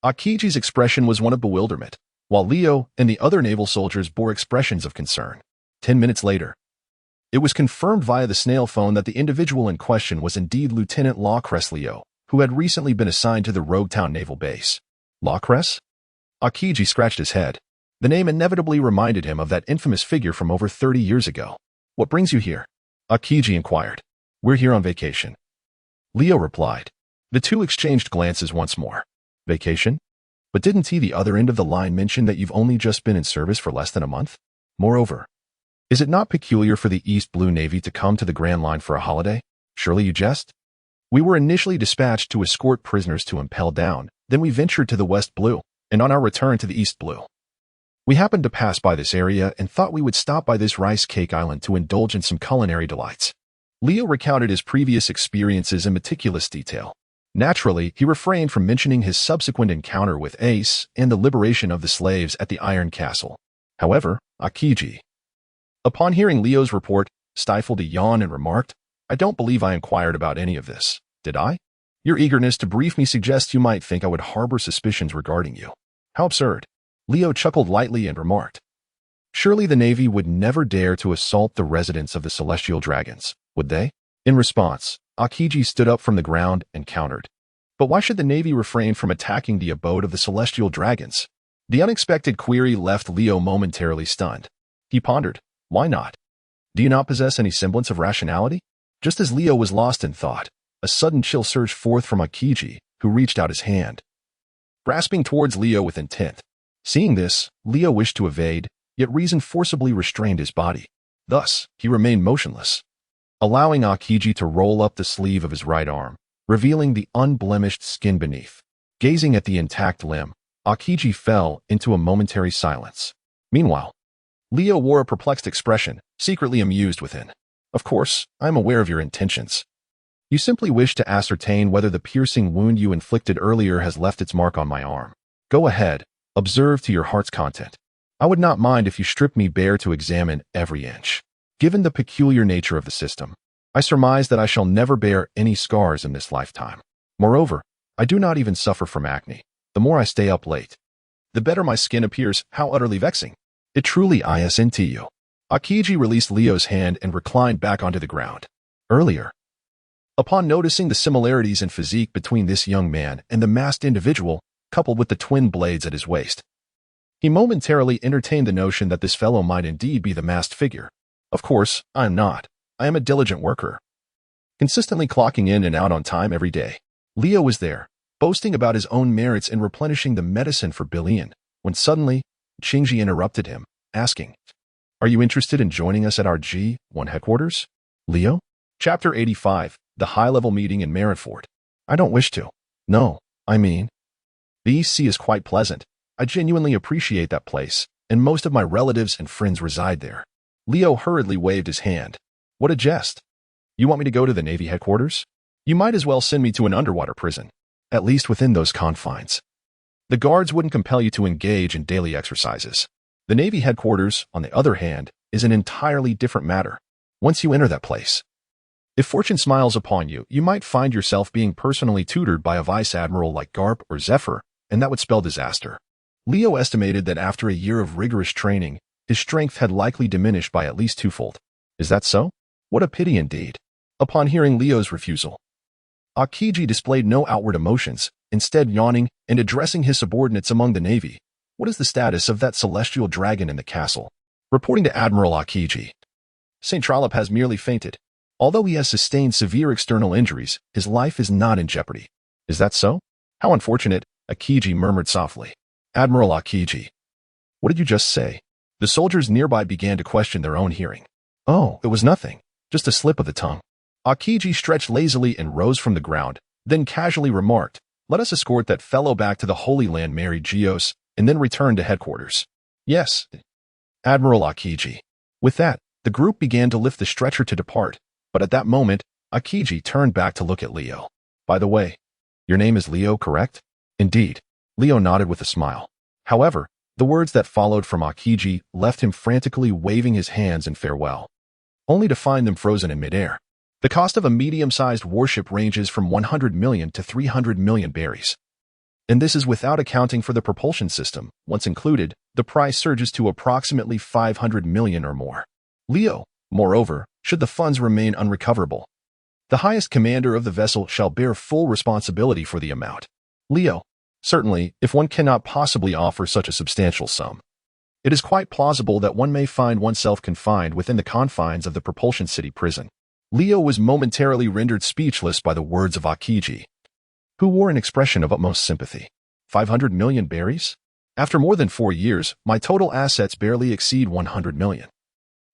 Akiji's expression was one of bewilderment, while Leo and the other naval soldiers bore expressions of concern. 10 minutes later, it was confirmed via the snail phone that the individual in question was indeed Lieutenant Lockress Leo, who had recently been assigned to the Roguetown Naval Base. Lockress? Akiji scratched his head. The name inevitably reminded him of that infamous figure from over 30 years ago. What brings you here? Akiji inquired. We're here on vacation. Leo replied. The two exchanged glances once more. Vacation? But didn't he the other end of the line mention that you've only just been in service for less than a month? Moreover, is it not peculiar for the East Blue Navy to come to the Grand Line for a holiday? Surely you jest? We were initially dispatched to escort prisoners to Impel Down, then we ventured to the West Blue, and on our return to the East Blue, we happened to pass by this area and thought we would stop by this rice cake island to indulge in some culinary delights. Leo recounted his previous experiences in meticulous detail. Naturally, he refrained from mentioning his subsequent encounter with Ace and the liberation of the slaves at the Iron Castle. However, Akiji, upon hearing Leo's report, stifled a yawn and remarked, I don't believe I inquired about any of this, did I? Your eagerness to brief me suggests you might think I would harbor suspicions regarding you. How absurd. Leo chuckled lightly and remarked, surely the Navy would never dare to assault the residents of the Celestial Dragons, would they? In response, Akiji stood up from the ground and countered. But why should the Navy refrain from attacking the abode of the Celestial Dragons? The unexpected query left Leo momentarily stunned. He pondered, why not? Do you not possess any semblance of rationality? Just as Leo was lost in thought, a sudden chill surged forth from Akiji, who reached out his hand, grasping towards Leo with intent. Seeing this, Leo wished to evade, yet reason forcibly restrained his body. Thus, he remained motionless, allowing Akiji to roll up the sleeve of his right arm, revealing the unblemished skin beneath. Gazing at the intact limb, Akiji fell into a momentary silence. Meanwhile, Leo wore a perplexed expression, secretly amused within. Of course, I am aware of your intentions. You simply wish to ascertain whether the piercing wound you inflicted earlier has left its mark on my arm. Go ahead, observe to your heart's content. I would not mind if you stripped me bare to examine every inch. Given the peculiar nature of the system, I surmise that I shall never bear any scars in this lifetime. Moreover, I do not even suffer from acne. The more I stay up late, the better my skin appears. How utterly vexing. It truly isn't you. Akiji released Leo's hand and reclined back onto the ground. Earlier, upon noticing the similarities in physique between this young man and the masked individual, coupled with the twin blades at his waist, he momentarily entertained the notion that this fellow might indeed be the masked figure. Of course, I am not. I am a diligent worker, consistently clocking in and out on time every day. Leo was there, boasting about his own merits and replenishing the medicine for Billion, when suddenly, Qingji interrupted him, asking, "Are you interested in joining us at our G1 headquarters, Leo?" Chapter 85, The High-Level Meeting in Marineford. I don't wish to. No, I mean, the EC is quite pleasant. I genuinely appreciate that place, and most of my relatives and friends reside there. Leo hurriedly waved his hand. What a jest. You want me to go to the Navy headquarters? You might as well send me to an underwater prison, at least within those confines. The guards wouldn't compel you to engage in daily exercises. The Navy headquarters, on the other hand, is an entirely different matter. Once you enter that place, if fortune smiles upon you, you might find yourself being personally tutored by a vice admiral like Garp or Zephyr, and that would spell disaster. Leo estimated that after a year of rigorous training, his strength had likely diminished by at least twofold. Is that so? What a pity indeed. Upon hearing Leo's refusal, Akiji displayed no outward emotions, instead yawning and addressing his subordinates among the Navy. What is the status of that celestial dragon in the castle? Reporting to Admiral Akiji, St. Trollop has merely fainted. Although he has sustained severe external injuries, his life is not in jeopardy. Is that so? How unfortunate, Akiji murmured softly. Admiral Akiji, what did you just say? The soldiers nearby began to question their own hearing. Oh, it was nothing, just a slip of the tongue. Akiji stretched lazily and rose from the ground, then casually remarked, let us escort that fellow back to the Holy Land, Mary Geos, and then return to headquarters. Yes, Admiral Akiji. With that, the group began to lift the stretcher to depart, but at that moment, Akiji turned back to look at Leo. By the way, your name is Leo, correct? Indeed. Leo nodded with a smile. However, the words that followed from Akiji left him frantically waving his hands in farewell, only to find them frozen in midair. The cost of a medium-sized warship ranges from 100 million to 300 million berries. And this is without accounting for the propulsion system. Once included, the price surges to approximately 500 million or more. Leo, moreover, should the funds remain unrecoverable, the highest commander of the vessel shall bear full responsibility for the amount. Leo, certainly, if one cannot possibly offer such a substantial sum, it is quite plausible that one may find oneself confined within the confines of the Propulsion City prison. Leo was momentarily rendered speechless by the words of Akiji, who wore an expression of utmost sympathy. 500 million berries? After more than 4 years, my total assets barely exceed 100 million,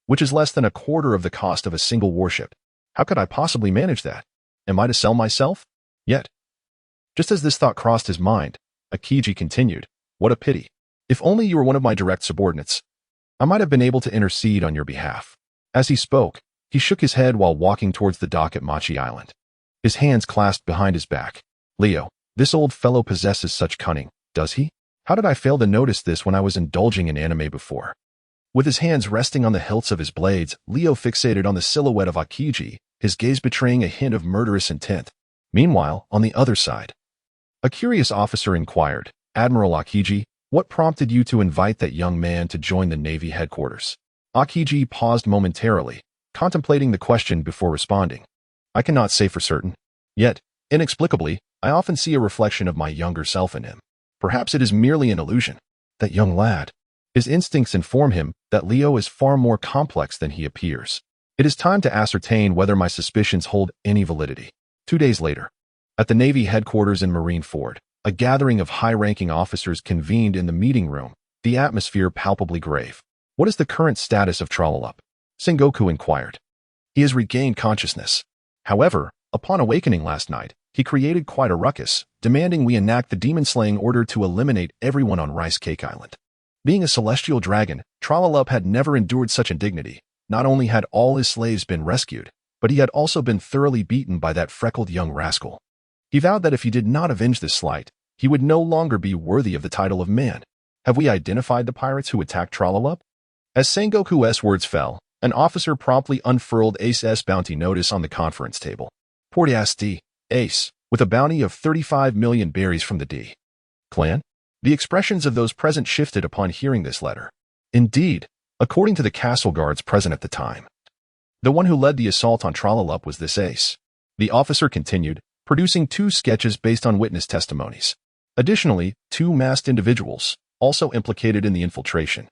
which is less than a quarter of the cost of a single warship. How could I possibly manage that? Am I to sell myself? Yet, just as this thought crossed his mind, Akiji continued, what a pity. If only you were one of my direct subordinates, I might have been able to intercede on your behalf. As he spoke, he shook his head while walking towards the dock at Machi Island, his hands clasped behind his back. Leo, this old fellow possesses such cunning, does he? How did I fail to notice this when I was indulging in anime before? With his hands resting on the hilts of his blades, Leo fixated on the silhouette of Akiji, his gaze betraying a hint of murderous intent. Meanwhile, on the other side, a curious officer inquired, Admiral Akiji, what prompted you to invite that young man to join the Navy headquarters? Akiji paused momentarily, contemplating the question before responding. I cannot say for certain. Yet, inexplicably, I often see a reflection of my younger self in him. Perhaps it is merely an illusion. That young lad. His instincts inform him that Leo is far more complex than he appears. It is time to ascertain whether my suspicions hold any validity. 2 days later, at the Navy headquarters in Marine Ford, a gathering of high-ranking officers convened in the meeting room, the atmosphere palpably grave. What is the current status of Tralalup? Sengoku inquired. He has regained consciousness. However, upon awakening last night, he created quite a ruckus, demanding we enact the demon-slaying order to eliminate everyone on Rice Cake Island. Being a celestial dragon, Tralalup had never endured such indignity. Not only had all his slaves been rescued, but he had also been thoroughly beaten by that freckled young rascal. He vowed that if he did not avenge this slight, he would no longer be worthy of the title of man. Have we identified the pirates who attacked Tralalup? As Sengoku's words fell, an officer promptly unfurled Ace's bounty notice on the conference table. Portias D. Ace, with a bounty of 35 million berries from the D. Clan? The expressions of those present shifted upon hearing this letter. Indeed, according to the castle guards present at the time, the one who led the assault on Tralalup was this Ace. The officer continued, producing 2 sketches based on witness testimonies. Additionally, 2 masked individuals, also implicated in the infiltration,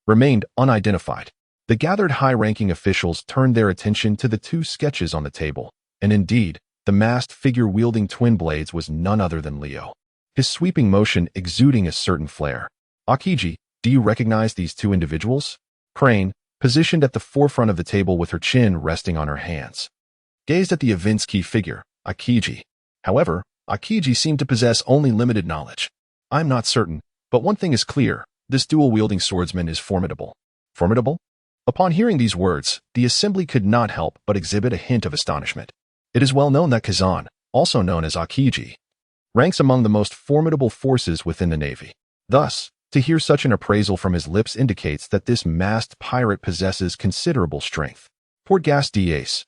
remained unidentified. The gathered high-ranking officials turned their attention to the 2 sketches on the table, and indeed, the masked figure wielding twin blades was none other than Leo, his sweeping motion exuding a certain flair. Akiji, do you recognize these 2 individuals? Crane, positioned at the forefront of the table with her chin resting on her hands, gazed at the event's key figure, Akiji. However, Akiji seemed to possess only limited knowledge. I'm not certain, but one thing is clear, this dual-wielding swordsman is formidable. Formidable? Upon hearing these words, the assembly could not help but exhibit a hint of astonishment. It is well known that Kazan, also known as Akiji, ranks among the most formidable forces within the Navy. Thus, to hear such an appraisal from his lips indicates that this masked pirate possesses considerable strength. Portgas Ace,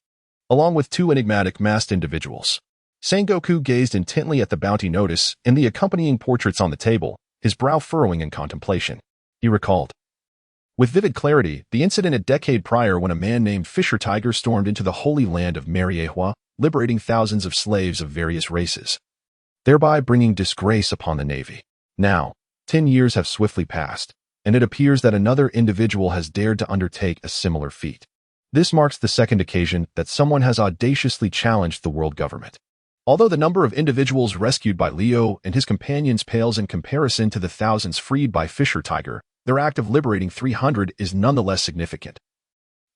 along with 2 enigmatic masked individuals. Sengoku gazed intently at the bounty notice and the accompanying portraits on the table, his brow furrowing in contemplation. He recalled with vivid clarity the incident a decade prior when a man named Fisher Tiger stormed into the holy land of Mariehua, liberating thousands of slaves of various races, thereby bringing disgrace upon the Navy. Now, 10 years have swiftly passed, and it appears that another individual has dared to undertake a similar feat. This marks the second occasion that someone has audaciously challenged the world government. Although the number of individuals rescued by Leo and his companions pales in comparison to the thousands freed by Fisher Tiger, their act of liberating 300 is nonetheless significant,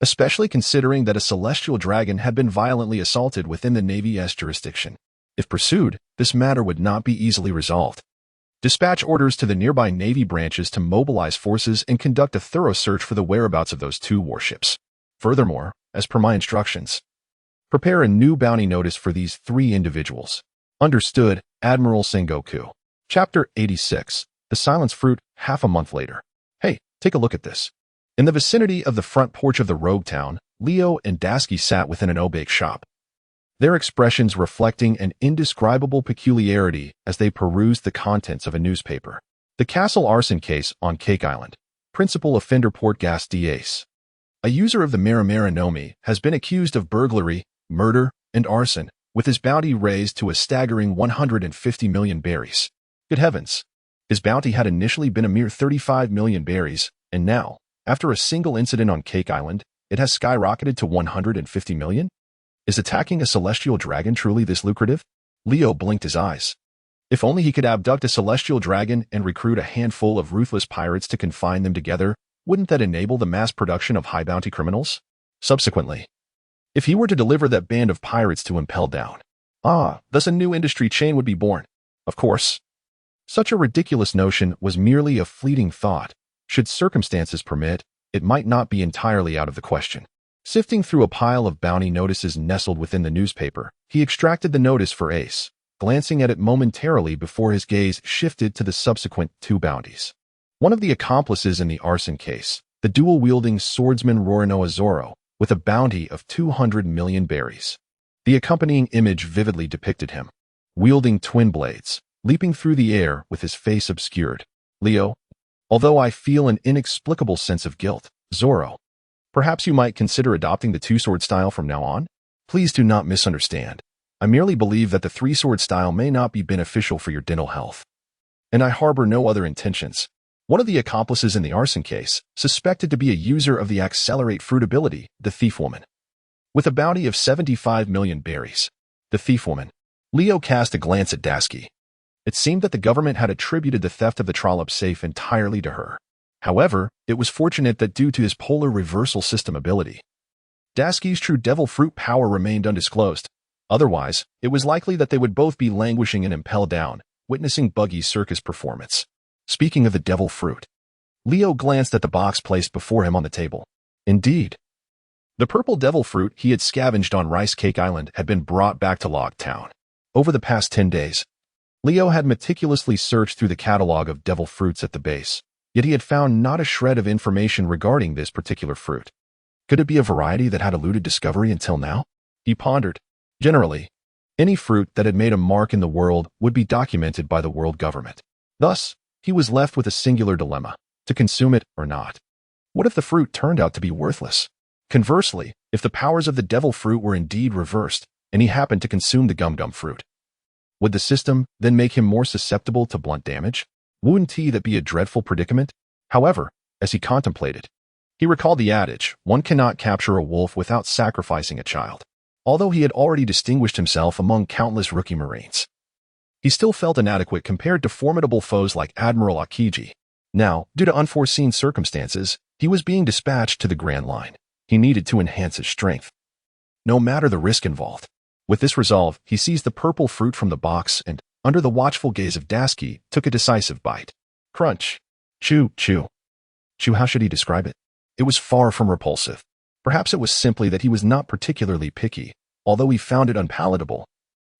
especially considering that a celestial dragon had been violently assaulted within the Navy's jurisdiction. If pursued, this matter would not be easily resolved. Dispatch orders to the nearby Navy branches to mobilize forces and conduct a thorough search for the whereabouts of those 2 warships. Furthermore, as per my instructions, prepare a new bounty notice for these 3 individuals. Understood, Admiral Sengoku. Chapter 86. The Silence Fruit, half a month later. Hey, take a look at this. In the vicinity of the front porch of the rogue town, Leo and Dasky sat within an obake shop, their expressions reflecting an indescribable peculiarity as they perused the contents of a newspaper. The castle arson case on Cake Island. Principal offender Portgas Ace, a user of the Marimara Nomi, has been accused of burglary, murder, and arson, with his bounty raised to a staggering 150 million berries. Good heavens! His bounty had initially been a mere 35 million berries, and now, after a single incident on Cake Island, it has skyrocketed to 150 million? Is attacking a celestial dragon truly this lucrative? Leo blinked his eyes. If only he could abduct a celestial dragon and recruit a handful of ruthless pirates to confine them together, wouldn't that enable the mass production of high-bounty criminals? Subsequently, if he were to deliver that band of pirates to impel down, thus a new industry chain would be born. Of course, such a ridiculous notion was merely a fleeting thought. Should circumstances permit, it might not be entirely out of the question. Sifting through a pile of bounty notices nestled within the newspaper, he extracted the notice for Ace, glancing at it momentarily before his gaze shifted to the subsequent 2 bounties. One of the accomplices in the arson case, the dual-wielding swordsman Rorinoa Zoro, with a bounty of 200 million berries. The accompanying image vividly depicted him, wielding twin blades, leaping through the air with his face obscured. Leo, although I feel an inexplicable sense of guilt, Zoro, perhaps you might consider adopting the 2-sword style from now on? Please do not misunderstand. I merely believe that the 3-sword style may not be beneficial for your dental health, and I harbor no other intentions. One of the accomplices in the arson case, suspected to be a user of the accelerate fruit ability, the thief woman, with a bounty of 75 million berries. The thief woman. Leo cast a glance at Dasky. It seemed that the government had attributed the theft of the trollop safe entirely to her. However, it was fortunate that due to his polar reversal system ability, Dasky's true devil fruit power remained undisclosed. Otherwise, it was likely that they would both be languishing and impelled down, witnessing Buggy's circus performance. Speaking of the devil fruit, Leo glanced at the box placed before him on the table. Indeed, the purple devil fruit he had scavenged on Rice Cake Island had been brought back to Log Town. Over the past 10 days, Leo had meticulously searched through the catalog of devil fruits at the base, yet he had found not a shred of information regarding this particular fruit. Could it be a variety that had eluded discovery until now? He pondered. Generally, any fruit that had made a mark in the world would be documented by the world government. Thus, he was left with a singular dilemma, to consume it or not. What if the fruit turned out to be worthless? Conversely, if the powers of the devil fruit were indeed reversed, and he happened to consume the gum-gum fruit, would the system then make him more susceptible to blunt damage? Wouldn't that be a dreadful predicament? However, as he contemplated, he recalled the adage, one cannot capture a wolf without sacrificing a child. Although he had already distinguished himself among countless rookie Marines, he still felt inadequate compared to formidable foes like Admiral Akiji. Now, due to unforeseen circumstances, he was being dispatched to the Grand Line. He needed to enhance his strength, no matter the risk involved. With this resolve, he seized the purple fruit from the box and, under the watchful gaze of Dasky, took a decisive bite. Crunch. Chew, chew. Chew, how should he describe it? It was far from repulsive. Perhaps it was simply that he was not particularly picky, although he found it unpalatable.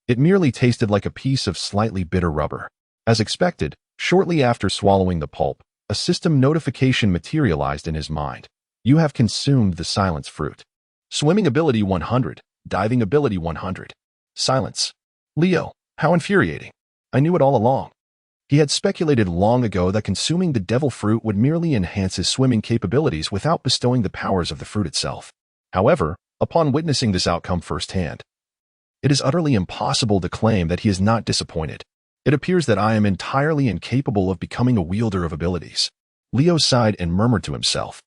It merely tasted like a piece of slightly bitter rubber. As expected, shortly after swallowing the pulp, a system notification materialized in his mind. You have consumed the silence fruit. Swimming ability 100, diving ability 100. Silence. Leo, how infuriating. I knew it all along. He had speculated long ago that consuming the devil fruit would merely enhance his swimming capabilities without bestowing the powers of the fruit itself. However, upon witnessing this outcome firsthand, it is utterly impossible to claim that he is not disappointed. It appears that I am entirely incapable of becoming a wielder of abilities. Leo sighed and murmured to himself.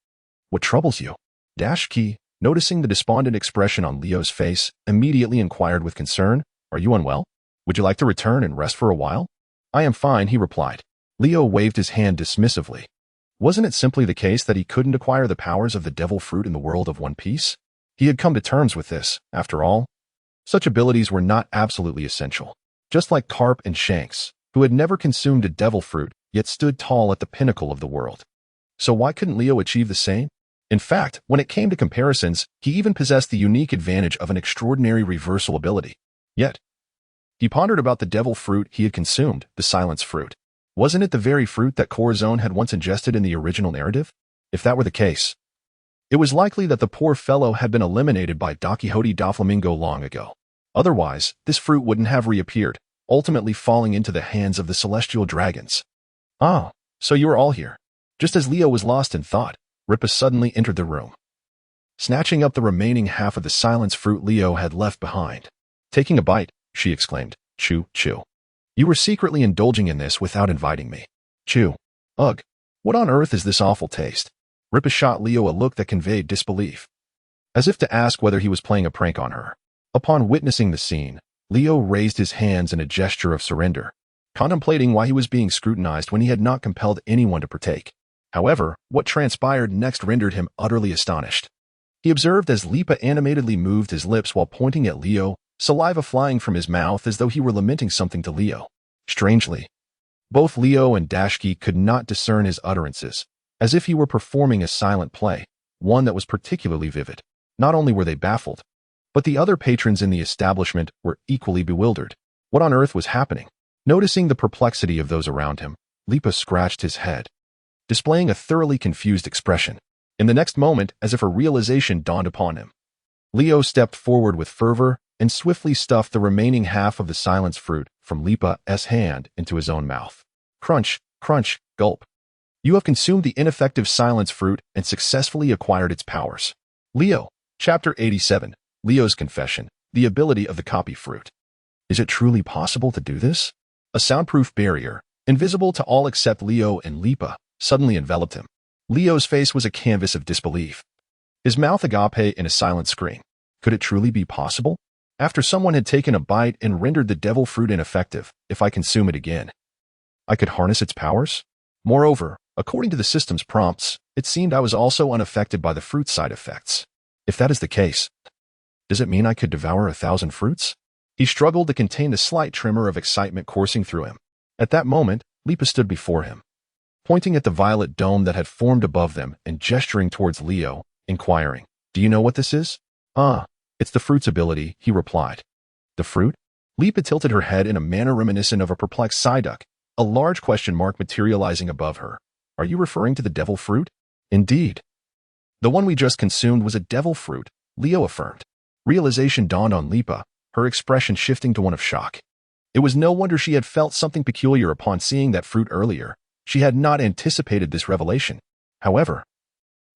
What troubles you? Dasky, noticing the despondent expression on Leo's face, immediately inquired with concern, Are you unwell? Would you like to return and rest for a while? I am fine, he replied. Leo waved his hand dismissively. Wasn't it simply the case that he couldn't acquire the powers of the devil fruit in the world of One Piece? He had come to terms with this, after all. Such abilities were not absolutely essential. Just like Carp and Shanks, who had never consumed a devil fruit, yet stood tall at the pinnacle of the world. So why couldn't Leo achieve the same? In fact, when it came to comparisons, he even possessed the unique advantage of an extraordinary reversal ability. Yet, he pondered about the devil fruit he had consumed, the silence fruit. Wasn't it the very fruit that Corazon had once ingested in the original narrative? If that were the case, it was likely that the poor fellow had been eliminated by Don Quixote Doflamingo long ago. Otherwise, this fruit wouldn't have reappeared, ultimately falling into the hands of the celestial dragons. Ah, so you are all here. Just as Leo was lost in thought, Ripa suddenly entered the room, snatching up the remaining half of the silence fruit Leo had left behind. Taking a bite, she exclaimed, Chew, chew. You were secretly indulging in this without inviting me. Chew. Ugh, what on earth is this awful taste? Ripa shot Leo a look that conveyed disbelief, as if to ask whether he was playing a prank on her. Upon witnessing the scene, Leo raised his hands in a gesture of surrender, contemplating why he was being scrutinized when he had not compelled anyone to partake. However, what transpired next rendered him utterly astonished. He observed as Lipa animatedly moved his lips while pointing at Leo, saliva flying from his mouth as though he were lamenting something to Leo. Strangely, both Leo and Dasky could not discern his utterances, as if he were performing a silent play, one that was particularly vivid. Not only were they baffled, but the other patrons in the establishment were equally bewildered. What on earth was happening? Noticing the perplexity of those around him, Lipa scratched his head, displaying a thoroughly confused expression. In the next moment, as if a realization dawned upon him, Leo stepped forward with fervor and swiftly stuffed the remaining half of the silence fruit from Lipa's hand into his own mouth. Crunch, crunch, gulp. You have consumed the ineffective silence fruit and successfully acquired its powers. Leo, Chapter 87, Leo's Confession, the ability of the copy fruit. Is it truly possible to do this? A soundproof barrier, invisible to all except Leo and Lipa, suddenly enveloped him. Leo's face was a canvas of disbelief, his mouth agape in a silent scream. Could it truly be possible? After someone had taken a bite and rendered the devil fruit ineffective, if I consume it again, I could harness its powers? Moreover, according to the system's prompts, it seemed I was also unaffected by the fruit side effects. If that is the case, does it mean I could devour 1,000 fruits? He struggled to contain the slight tremor of excitement coursing through him. At that moment, Lipa stood before him, pointing at the violet dome that had formed above them and gesturing towards Leo, inquiring, "Do you know what this is?" It's the fruit's ability," he replied. "The fruit?" Lipa tilted her head in a manner reminiscent of a perplexed Psyduck, a large question mark materializing above her. "Are you referring to the devil fruit?" "Indeed. The one we just consumed was a devil fruit," Leo affirmed. Realization dawned on Lipa, her expression shifting to one of shock. It was no wonder she had felt something peculiar upon seeing that fruit earlier. She had not anticipated this revelation. However,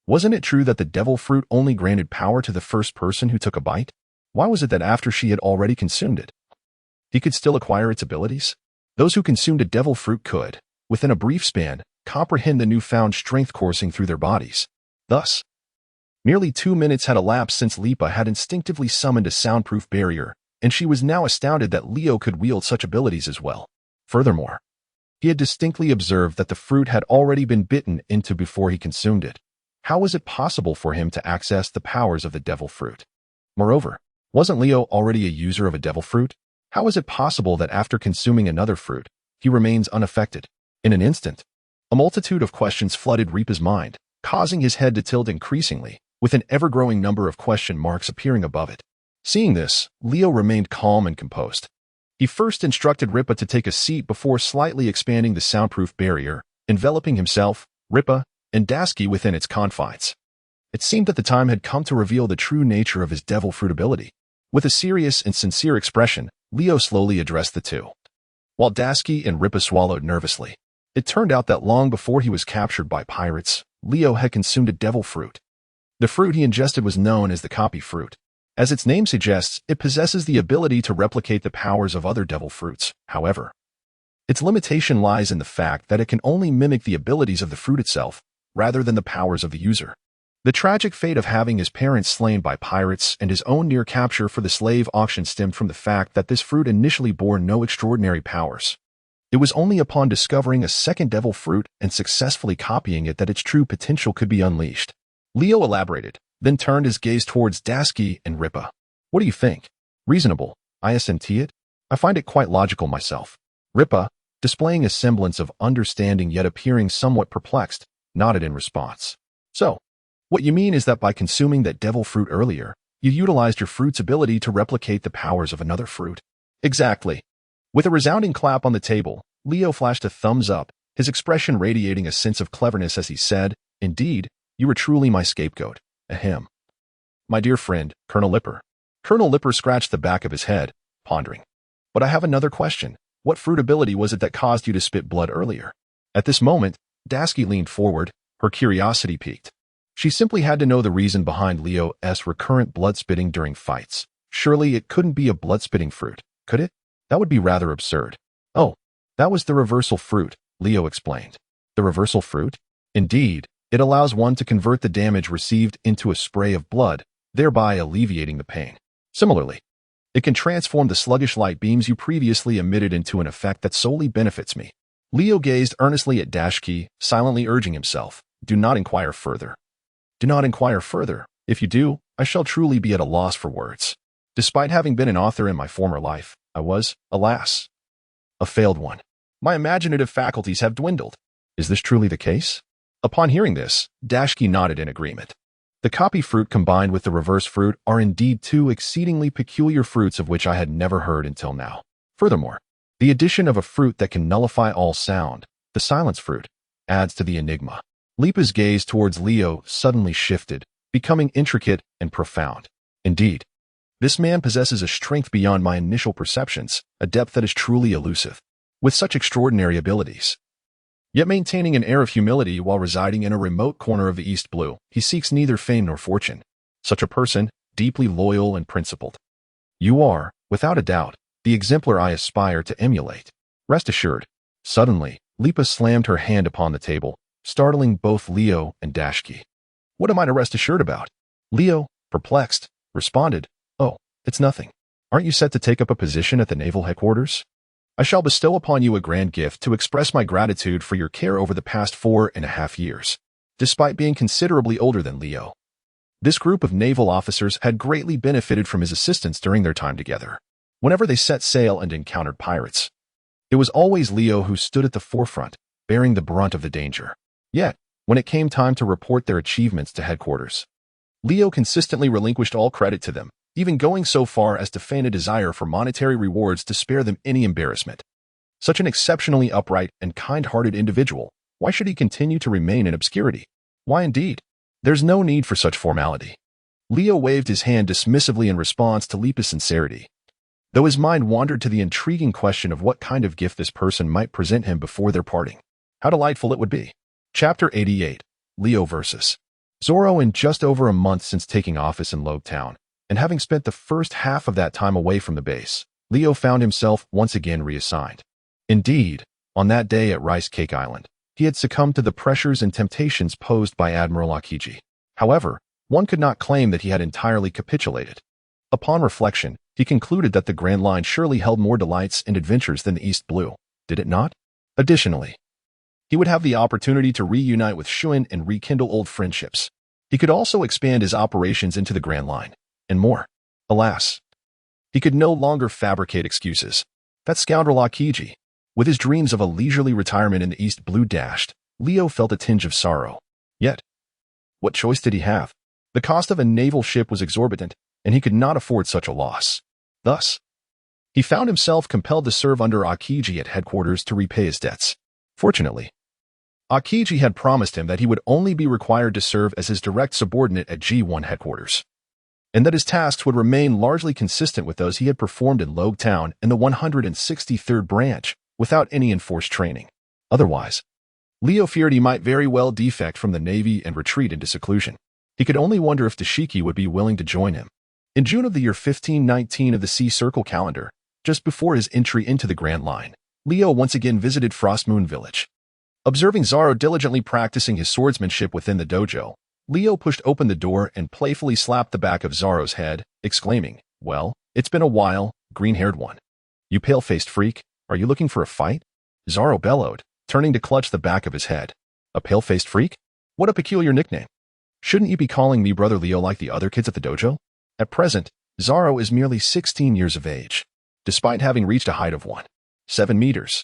wasn't it true that the devil fruit only granted power to the first person who took a bite? Why was it that after she had already consumed it, he could still acquire its abilities? Those who consumed a devil fruit could, within a brief span, comprehend the newfound strength coursing through their bodies. Thus, nearly 2 minutes had elapsed since Lipa had instinctively summoned a soundproof barrier, and she was now astounded that Leo could wield such abilities as well. Furthermore, he had distinctly observed that the fruit had already been bitten into before he consumed it. How was it possible for him to access the powers of the devil fruit? Moreover, wasn't Leo already a user of a devil fruit? How is it possible that after consuming another fruit, he remains unaffected? In an instant, a multitude of questions flooded Ripa's mind, causing his head to tilt increasingly, with an ever-growing number of question marks appearing above it. Seeing this, Leo remained calm and composed. He first instructed Ripa to take a seat before slightly expanding the soundproof barrier, enveloping himself, Ripa, and Dasky within its confines. It seemed that the time had come to reveal the true nature of his devil fruit ability. With a serious and sincere expression, Leo slowly addressed the two, while Dasky and Ripa swallowed nervously. It turned out that long before he was captured by pirates, Leo had consumed a devil fruit. The fruit he ingested was known as the copy fruit. As its name suggests, it possesses the ability to replicate the powers of other devil fruits. However, its limitation lies in the fact that it can only mimic the abilities of the fruit itself, rather than the powers of the user. The tragic fate of having his parents slain by pirates and his own near capture for the slave auction stemmed from the fact that this fruit initially bore no extraordinary powers. It was only upon discovering a second devil fruit and successfully copying it that its true potential could be unleashed. Leo elaborated, then turned his gaze towards Dasky and Ripa. "What do you think? Reasonable, I assent it? I find it quite logical myself." Ripa, displaying a semblance of understanding yet appearing somewhat perplexed, nodded in response. "So, what you mean is that by consuming that devil fruit earlier, you utilized your fruit's ability to replicate the powers of another fruit?" "Exactly." With a resounding clap on the table, Leo flashed a thumbs up, his expression radiating a sense of cleverness as he said, "Indeed, you are truly my scapegoat. Ahem. My dear friend, Colonel Lipper." Colonel Lipper scratched the back of his head, pondering. "But I have another question. What fruit ability was it that caused you to spit blood earlier?" At this moment, Dasky leaned forward, her curiosity piqued. She simply had to know the reason behind Leo's recurrent blood-spitting during fights. Surely it couldn't be a blood-spitting fruit, could it? That would be rather absurd. "Oh, that was the reversal fruit," Leo explained. "The reversal fruit?" "Indeed, it allows one to convert the damage received into a spray of blood, thereby alleviating the pain. Similarly, it can transform the sluggish light beams you previously emitted into an effect that solely benefits me." Leo gazed earnestly at Dasky, silently urging himself, "Do not inquire further. Do not inquire further. If you do, I shall truly be at a loss for words. Despite having been an author in my former life, I was, alas, a failed one. My imaginative faculties have dwindled." "Is this truly the case?" Upon hearing this, Dasky nodded in agreement. The copy fruit combined with the reverse fruit are indeed two exceedingly peculiar fruits of which I had never heard until now. Furthermore, the addition of a fruit that can nullify all sound, the silence fruit, adds to the enigma. Lipa's gaze towards Leo suddenly shifted, becoming intricate and profound. Indeed, this man possesses a strength beyond my initial perceptions, a depth that is truly elusive. With such extraordinary abilities, yet maintaining an air of humility while residing in a remote corner of the East Blue, he seeks neither fame nor fortune. Such a person, deeply loyal and principled. You are, without a doubt, the exemplar I aspire to emulate. Rest assured." Suddenly, Lipa slammed her hand upon the table, startling both Leo and Dasky. "What am I to rest assured about?" Leo, perplexed, responded, It's nothing. Aren't you set to take up a position at the naval headquarters? I shall bestow upon you a grand gift to express my gratitude for your care over the past 4.5 years, despite being considerably older than Leo. This group of naval officers had greatly benefited from his assistance during their time together. Whenever they set sail and encountered pirates, it was always Leo who stood at the forefront, bearing the brunt of the danger. Yet, when it came time to report their achievements to headquarters, Leo consistently relinquished all credit to them, even going so far as to feign a desire for monetary rewards to spare them any embarrassment. Such an exceptionally upright and kind-hearted individual, why should he continue to remain in obscurity? Why indeed? There's no need for such formality. Leo waved his hand dismissively in response to Lepa's sincerity, though his mind wandered to the intriguing question of what kind of gift this person might present him before their parting. How delightful it would be. Chapter 88. Leo vs. Zoro. In just over a month since taking office in Town, and having spent the first half of that time away from the base, Leo found himself once again reassigned. Indeed, on that day at Rice Cake Island, he had succumbed to the pressures and temptations posed by Admiral Aokiji. However, one could not claim that he had entirely capitulated. Upon reflection, he concluded that the Grand Line surely held more delights and adventures than the East Blue, did it not? Additionally, he would have the opportunity to reunite with Shuin and rekindle old friendships. He could also expand his operations into the Grand Line, and more. Alas, he could no longer fabricate excuses. That scoundrel Aokiji, with his dreams of a leisurely retirement in the East Blue dashed, Leo felt a tinge of sorrow. Yet, what choice did he have? The cost of a naval ship was exorbitant, and he could not afford such a loss. Thus, he found himself compelled to serve under Aokiji at headquarters to repay his debts. Fortunately, Aokiji had promised him that he would only be required to serve as his direct subordinate at G1 headquarters, and that his tasks would remain largely consistent with those he had performed in Town and the 163rd branch, without any enforced training. Otherwise, Leo feared he might very well defect from the Navy and retreat into seclusion. He could only wonder if Dashiki would be willing to join him. In June of the year 1519 of the Sea Circle calendar, just before his entry into the Grand Line, Leo once again visited Frostmoon Village. Observing Zoro diligently practicing his swordsmanship within the dojo, Leo pushed open the door and playfully slapped the back of Zoro's head, exclaiming, "Well, it's been a while, green-haired one. You pale-faced freak, are you looking for a fight?" Zoro bellowed, turning to clutch the back of his head. "A pale-faced freak? What a peculiar nickname. Shouldn't you be calling me Brother Leo like the other kids at the dojo?" At present, Zoro is merely 16 years of age. Despite having reached a height of 1.7 meters,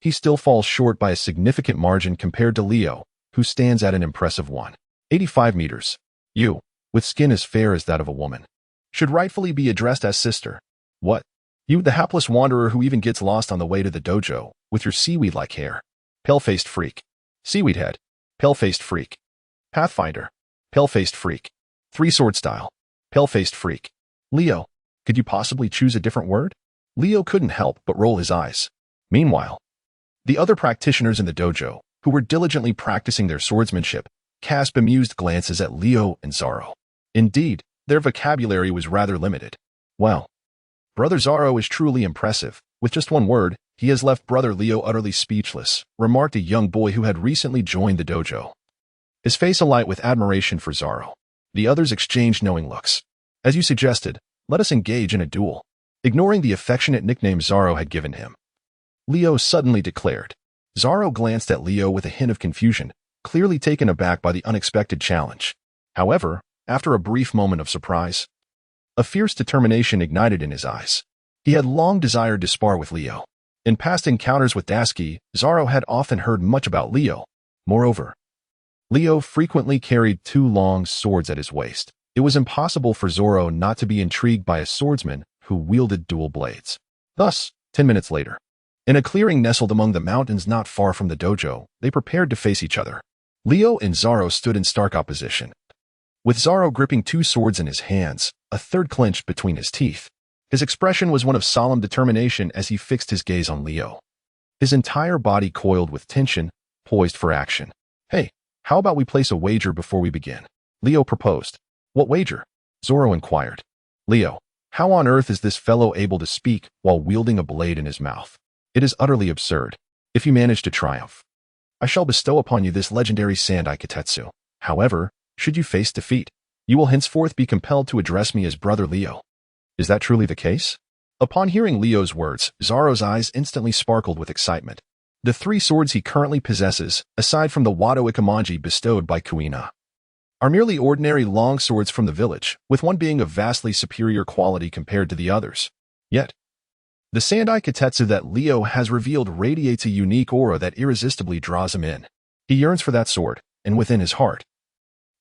he still falls short by a significant margin compared to Leo, who stands at an impressive 1.85 meters. You, with skin as fair as that of a woman, should rightfully be addressed as sister. What? You, the hapless wanderer who even gets lost on the way to the dojo, with your seaweed-like hair. Pale-faced freak. Seaweed head. Pale-faced freak. Pathfinder. Pale-faced freak. Three-sword style. Pale-faced freak. Leo, could you possibly choose a different word? Leo couldn't help but roll his eyes. Meanwhile, the other practitioners in the dojo, who were diligently practicing their swordsmanship, cast bemused glances at Leo and Zoro. Indeed, their vocabulary was rather limited. Well, Brother Zoro is truly impressive. With just one word, he has left Brother Leo utterly speechless, remarked a young boy who had recently joined the dojo, his face alight with admiration for Zoro. The others exchanged knowing looks. As you suggested, let us engage in a duel. Ignoring the affectionate nickname Zoro had given him, Leo suddenly declared. Zoro glanced at Leo with a hint of confusion, clearly taken aback by the unexpected challenge. However, after a brief moment of surprise, a fierce determination ignited in his eyes. He had long desired to spar with Leo. In past encounters with Dashiki, Zoro had often heard much about Leo. Moreover, Leo frequently carried two long swords at his waist. It was impossible for Zoro not to be intrigued by a swordsman who wielded dual blades. Thus, 10 minutes later, in a clearing nestled among the mountains not far from the dojo, they prepared to face each other. Leo and Zoro stood in stark opposition. With Zoro gripping two swords in his hands, a third clenched between his teeth. His expression was one of solemn determination as he fixed his gaze on Leo. His entire body coiled with tension, poised for action. "Hey, how about we place a wager before we begin?" Leo proposed. "What wager?" Zoro inquired. "Leo, how on earth is this fellow able to speak while wielding a blade in his mouth? It is utterly absurd. If you manage to triumph, I shall bestow upon you this legendary Sandai Kitetsu. However, should you face defeat, you will henceforth be compelled to address me as Brother Leo." Is that truly the case? Upon hearing Leo's words, Zoro's eyes instantly sparkled with excitement. The 3 swords he currently possesses, aside from the Wado Ikamanji bestowed by Kuina, are merely ordinary long swords from the village, with one being of vastly superior quality compared to the others. Yet, the Sandai Katetsu that Leo has revealed radiates a unique aura that irresistibly draws him in. He yearns for that sword, and within his heart,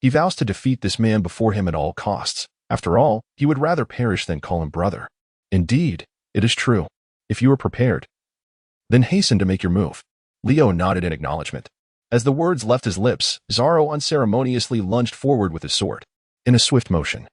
he vows to defeat this man before him at all costs. After all, he would rather perish than call him brother. Indeed, it is true. If you are prepared, then hasten to make your move. Leo nodded in acknowledgement. As the words left his lips, Zoro unceremoniously lunged forward with his sword. In a swift motion,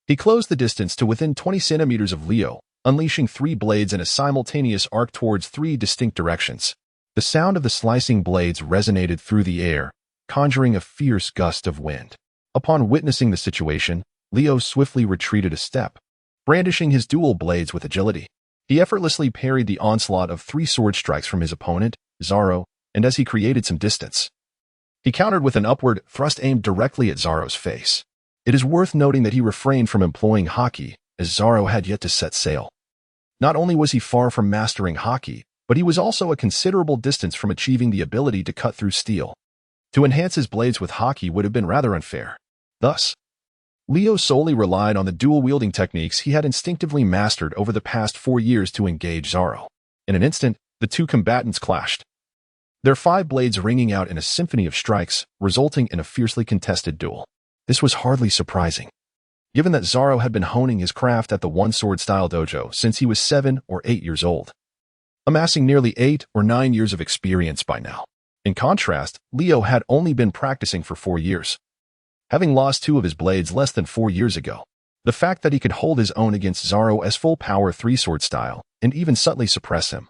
he closed the distance to within 20 centimeters of Leo, unleashing 3 blades in a simultaneous arc towards 3 distinct directions. The sound of the slicing blades resonated through the air, conjuring a fierce gust of wind. Upon witnessing the situation, Leo swiftly retreated a step, brandishing his dual blades with agility. He effortlessly parried the onslaught of 3 sword strikes from his opponent, Zoro, and as he created some distance, he countered with an upward thrust aimed directly at Zoro's face. It is worth noting that he refrained from employing haki, as Zoro had yet to set sail. Not only was he far from mastering haki, but he was also a considerable distance from achieving the ability to cut through steel. To enhance his blades with haki would have been rather unfair. Thus, Leo solely relied on the dual-wielding techniques he had instinctively mastered over the past 4 years to engage Zoro. In an instant, the 2 combatants clashed, their 5 blades ringing out in a symphony of strikes, resulting in a fiercely contested duel. This was hardly surprising, given that Zoro had been honing his craft at the one-sword style dojo since he was 7 or 8 years old, amassing nearly 8 or 9 years of experience by now. In contrast, Leo had only been practicing for 4 years, having lost 2 of his blades less than 4 years ago. The fact that he could hold his own against Zoro as full-power 3-sword style, and even subtly suppress him,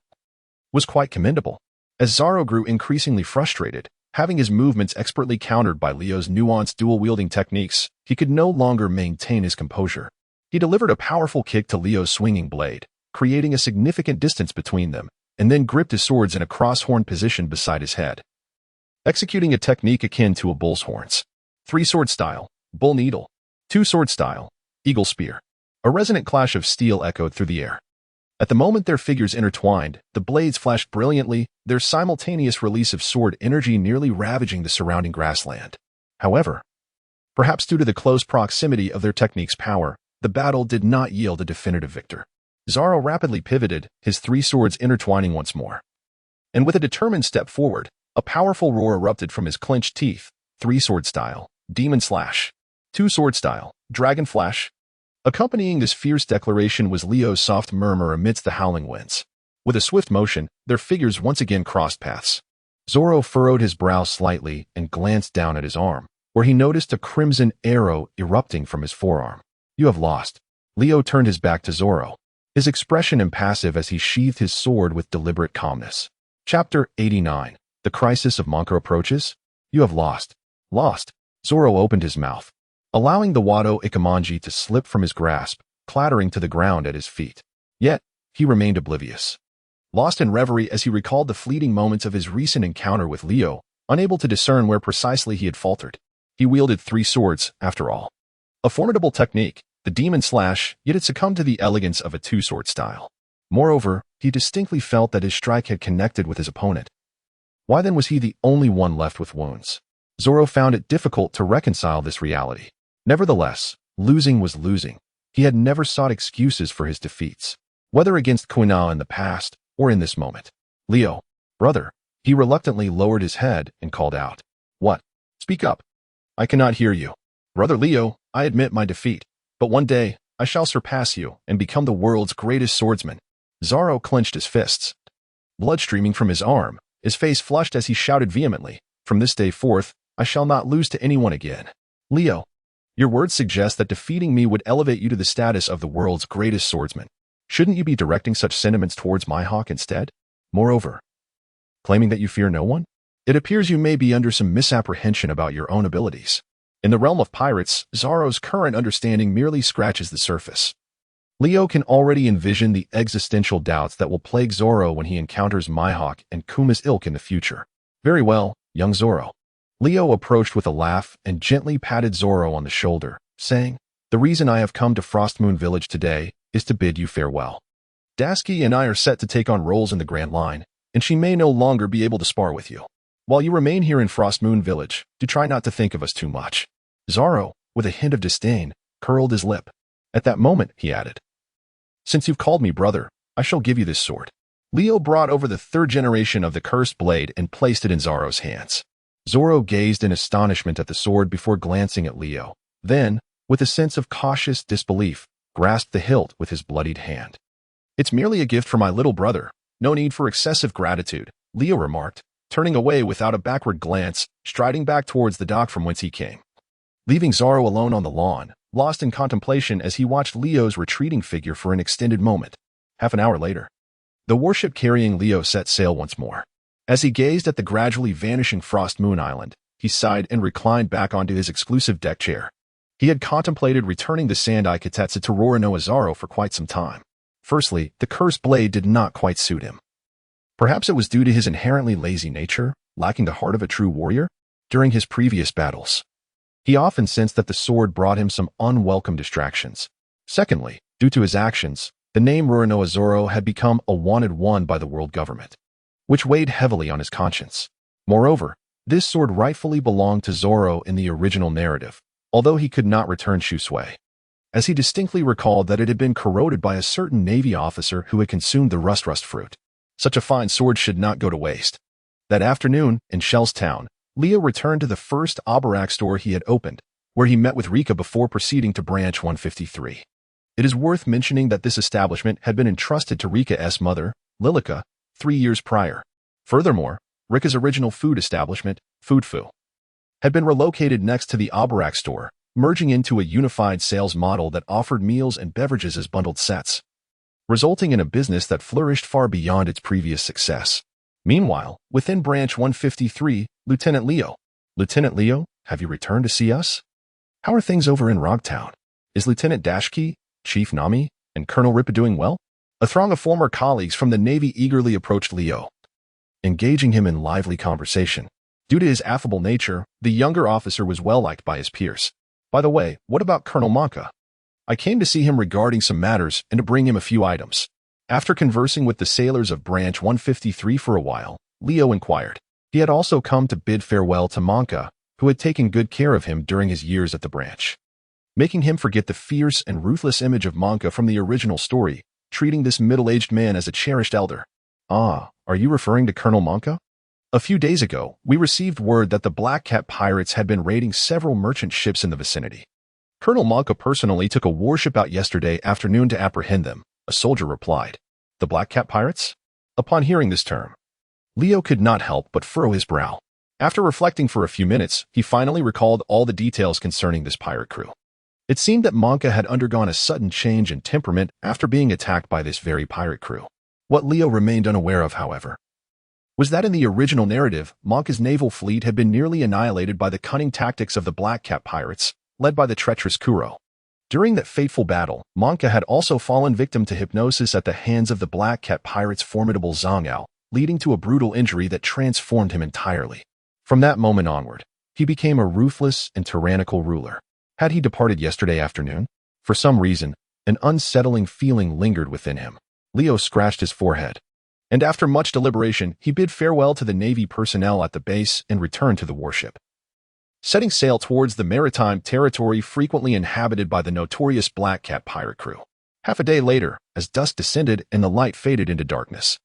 was quite commendable. As Zoro grew increasingly frustrated, having his movements expertly countered by Leo's nuanced dual-wielding techniques, he could no longer maintain his composure. He delivered a powerful kick to Leo's swinging blade, creating a significant distance between them, and then gripped his swords in a cross-horn position beside his head, executing a technique akin to a bull's horns. 3-sword style, bull needle. 2-sword style, eagle spear. A resonant clash of steel echoed through the air. At the moment their figures intertwined, the blades flashed brilliantly, their simultaneous release of sword energy nearly ravaging the surrounding grassland. However, perhaps due to the close proximity of their technique's power, the battle did not yield a definitive victor. Zoro rapidly pivoted, his 3 swords intertwining once more. And with a determined step forward, a powerful roar erupted from his clenched teeth. 3-sword style, demon slash. 2-sword style, dragon flash. Accompanying this fierce declaration was Leo's soft murmur amidst the howling winds. With a swift motion, their figures once again crossed paths. Zoro furrowed his brow slightly and glanced down at his arm, where he noticed a crimson arrow erupting from his forearm. You have lost. Leo turned his back to Zoro, his expression impassive as he sheathed his sword with deliberate calmness. Chapter 89. The crisis of Monko approaches. You have lost. Lost. Zoro opened his mouth, allowing the Wado Ikamanji to slip from his grasp, clattering to the ground at his feet. Yet, he remained oblivious, lost in reverie as he recalled the fleeting moments of his recent encounter with Leo, unable to discern where precisely he had faltered. He wielded 3 swords, after all. A formidable technique, the demon slash, yet it succumbed to the elegance of a 2-sword style. Moreover, he distinctly felt that his strike had connected with his opponent. Why then was he the only one left with wounds? Zoro found it difficult to reconcile this reality. Nevertheless, losing was losing. He had never sought excuses for his defeats, whether against Kuina in the past or in this moment. Leo, brother. He reluctantly lowered his head and called out. What? Speak up. I cannot hear you. Brother Leo, I admit my defeat, but one day I shall surpass you and become the world's greatest swordsman. Zoro clenched his fists, blood streaming from his arm, his face flushed as he shouted vehemently, From this day forth, I shall not lose to anyone again. Leo, your words suggest that defeating me would elevate you to the status of the world's greatest swordsman. Shouldn't you be directing such sentiments towards my hawk instead? Moreover, claiming that you fear no one? It appears you may be under some misapprehension about your own abilities. In the realm of pirates, Zoro's current understanding merely scratches the surface. Leo can already envision the existential doubts that will plague Zoro when he encounters Mihawk and Kuma's ilk in the future. Very well, young Zoro. Leo approached with a laugh and gently patted Zoro on the shoulder, saying, The reason I have come to Frostmoon Village today is to bid you farewell. Dasky and I are set to take on roles in the Grand Line, and she may no longer be able to spar with you. While you remain here in Frostmoon Village, do try not to think of us too much." Zoro, with a hint of disdain, curled his lip. At that moment, he added, "Since you've called me brother, I shall give you this sword." Leo brought over the third generation of the cursed blade and placed it in Zoro's hands. Zoro gazed in astonishment at the sword before glancing at Leo. Then, with a sense of cautious disbelief, grasped the hilt with his bloodied hand. "It's merely a gift for my little brother. No need for excessive gratitude," Leo remarked, turning away without a backward glance, striding back towards the dock from whence he came. Leaving Zoro alone on the lawn, lost in contemplation as he watched Leo's retreating figure for an extended moment. Half an hour later, the warship carrying Leo set sail once more. As he gazed at the gradually vanishing Frost Moon Island, he sighed and reclined back onto his exclusive deck chair. He had contemplated returning the Sandai Katetsu to Roronoa Zoro for quite some time. Firstly, the cursed blade did not quite suit him. Perhaps it was due to his inherently lazy nature, lacking the heart of a true warrior. During his previous battles, he often sensed that the sword brought him some unwelcome distractions. Secondly, due to his actions, the name Roronoa Zoro had become a wanted one by the world government, which weighed heavily on his conscience. Moreover, this sword rightfully belonged to Zoro in the original narrative, although he could not return Shusui, as he distinctly recalled that it had been corroded by a certain Navy officer who had consumed the rust fruit. Such a fine sword should not go to waste. That afternoon, in Shell's Town, Leo returned to the first Abarak store he had opened, where he met with Rika before proceeding to Branch 153. It is worth mentioning that this establishment had been entrusted to Rika's mother, Lilica, 3 years prior. Furthermore, Rika's original food establishment, Foodfu, had been relocated next to the Abarak store, merging into a unified sales model that offered meals and beverages as bundled sets, resulting in a business that flourished far beyond its previous success. Meanwhile, within Branch 153, Lieutenant Leo. "Lieutenant Leo, have you returned to see us? How are things over in Rogtown? Is Lieutenant Dashki, Chief Nami, and Colonel Rippa doing well?" A throng of former colleagues from the Navy eagerly approached Leo, engaging him in lively conversation. Due to his affable nature, the younger officer was well liked by his peers. "By the way, what about Colonel Monka? I came to see him regarding some matters and to bring him a few items." After conversing with the sailors of Branch 153 for a while, Leo inquired. He had also come to bid farewell to Monka, who had taken good care of him during his years at the branch, making him forget the fierce and ruthless image of Monka from the original story, treating this middle-aged man as a cherished elder. "Ah, are you referring to Colonel Monka? A few days ago, we received word that the Black Cat pirates had been raiding several merchant ships in the vicinity. Colonel Monka personally took a warship out yesterday afternoon to apprehend them," a soldier replied. "The Black Cat pirates?" Upon hearing this term, Leo could not help but furrow his brow. After reflecting for a few minutes, he finally recalled all the details concerning this pirate crew. It seemed that Monka had undergone a sudden change in temperament after being attacked by this very pirate crew. What Leo remained unaware of, however, was that in the original narrative, Monka's naval fleet had been nearly annihilated by the cunning tactics of the Black Cat pirates, led by the treacherous Kuro. During that fateful battle, Monka had also fallen victim to hypnosis at the hands of the Black Cat pirates' formidable Zhangao, leading to a brutal injury that transformed him entirely. From that moment onward, he became a ruthless and tyrannical ruler. Had he departed yesterday afternoon? For some reason, an unsettling feeling lingered within him. Leo scratched his forehead, and after much deliberation, he bid farewell to the Navy personnel at the base and returned to the warship, setting sail towards the maritime territory frequently inhabited by the notorious Black Cat pirate crew. Half a day later, as dusk descended and the light faded into darkness,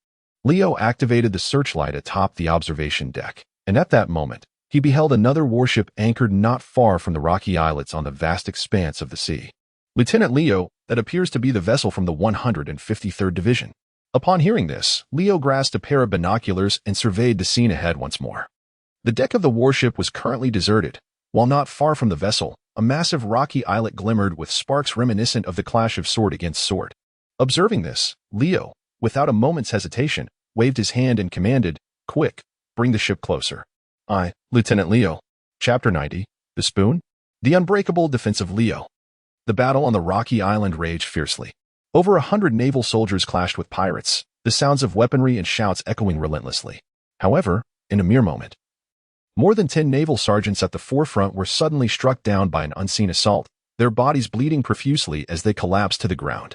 Leo activated the searchlight atop the observation deck, and at that moment, he beheld another warship anchored not far from the rocky islets on the vast expanse of the sea. "Lieutenant Leo, that appears to be the vessel from the 153rd Division." Upon hearing this, Leo grasped a pair of binoculars and surveyed the scene ahead once more. The deck of the warship was currently deserted, while not far from the vessel, a massive rocky islet glimmered with sparks reminiscent of the clash of sword against sword. Observing this, Leo, without a moment's hesitation, waved his hand and commanded, "Quick, bring the ship closer." "Aye, Lieutenant Leo." Chapter 90, The Spoon? The unbreakable defense of Leo. The battle on the rocky island raged fiercely. Over 100 naval soldiers clashed with pirates, the sounds of weaponry and shouts echoing relentlessly. However, in a mere moment, more than 10 naval sergeants at the forefront were suddenly struck down by an unseen assault, their bodies bleeding profusely as they collapsed to the ground.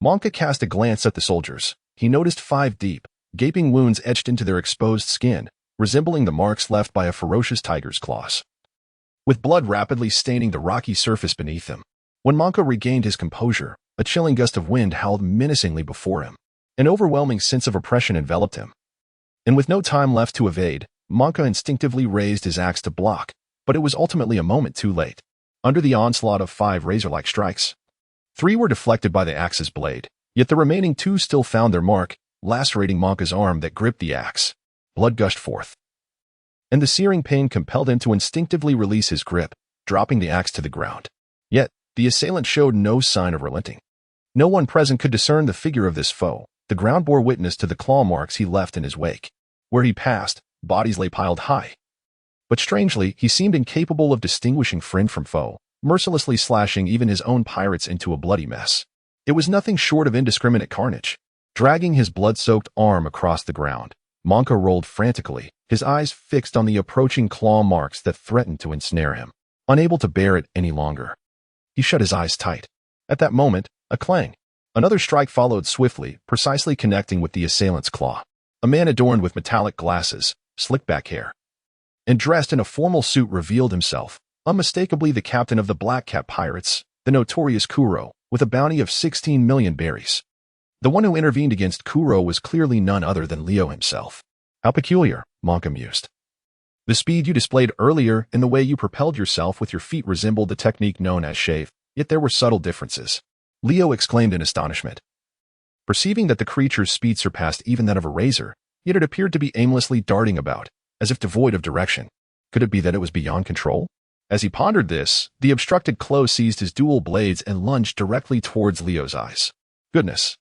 Monka cast a glance at the soldiers. He noticed 5 deep, gaping wounds etched into their exposed skin, resembling the marks left by a ferocious tiger's claws, with blood rapidly staining the rocky surface beneath them. When Monka regained his composure, a chilling gust of wind howled menacingly before him. An overwhelming sense of oppression enveloped him. And with no time left to evade, Monka instinctively raised his axe to block, but it was ultimately a moment too late. Under the onslaught of 5 razor-like strikes, 3 were deflected by the axe's blade, yet the remaining 2 still found their mark, lacerating Monka's arm that gripped the axe. Blood gushed forth, and the searing pain compelled him to instinctively release his grip, dropping the axe to the ground. Yet, the assailant showed no sign of relenting. No one present could discern the figure of this foe. The ground bore witness to the claw marks he left in his wake. Where he passed, bodies lay piled high. But strangely, he seemed incapable of distinguishing friend from foe, mercilessly slashing even his own pirates into a bloody mess. It was nothing short of indiscriminate carnage. Dragging his blood-soaked arm across the ground, Monka rolled frantically, his eyes fixed on the approaching claw marks that threatened to ensnare him. Unable to bear it any longer, he shut his eyes tight. At that moment, a clang. Another strike followed swiftly, precisely connecting with the assailant's claw. A man adorned with metallic glasses, slick back hair, and dressed in a formal suit revealed himself, unmistakably the captain of the Black Cap Pirates, the notorious Kuro, with a bounty of 16 million berries. The one who intervened against Kuro was clearly none other than Leo himself. How peculiar, Monka mused. The speed you displayed earlier and the way you propelled yourself with your feet resembled the technique known as shave, yet there were subtle differences. Leo exclaimed in astonishment, perceiving that the creature's speed surpassed even that of a razor, yet it appeared to be aimlessly darting about, as if devoid of direction. Could it be that it was beyond control? As he pondered this, the obstructed claw seized his dual blades and lunged directly towards Leo's eyes. Goodness!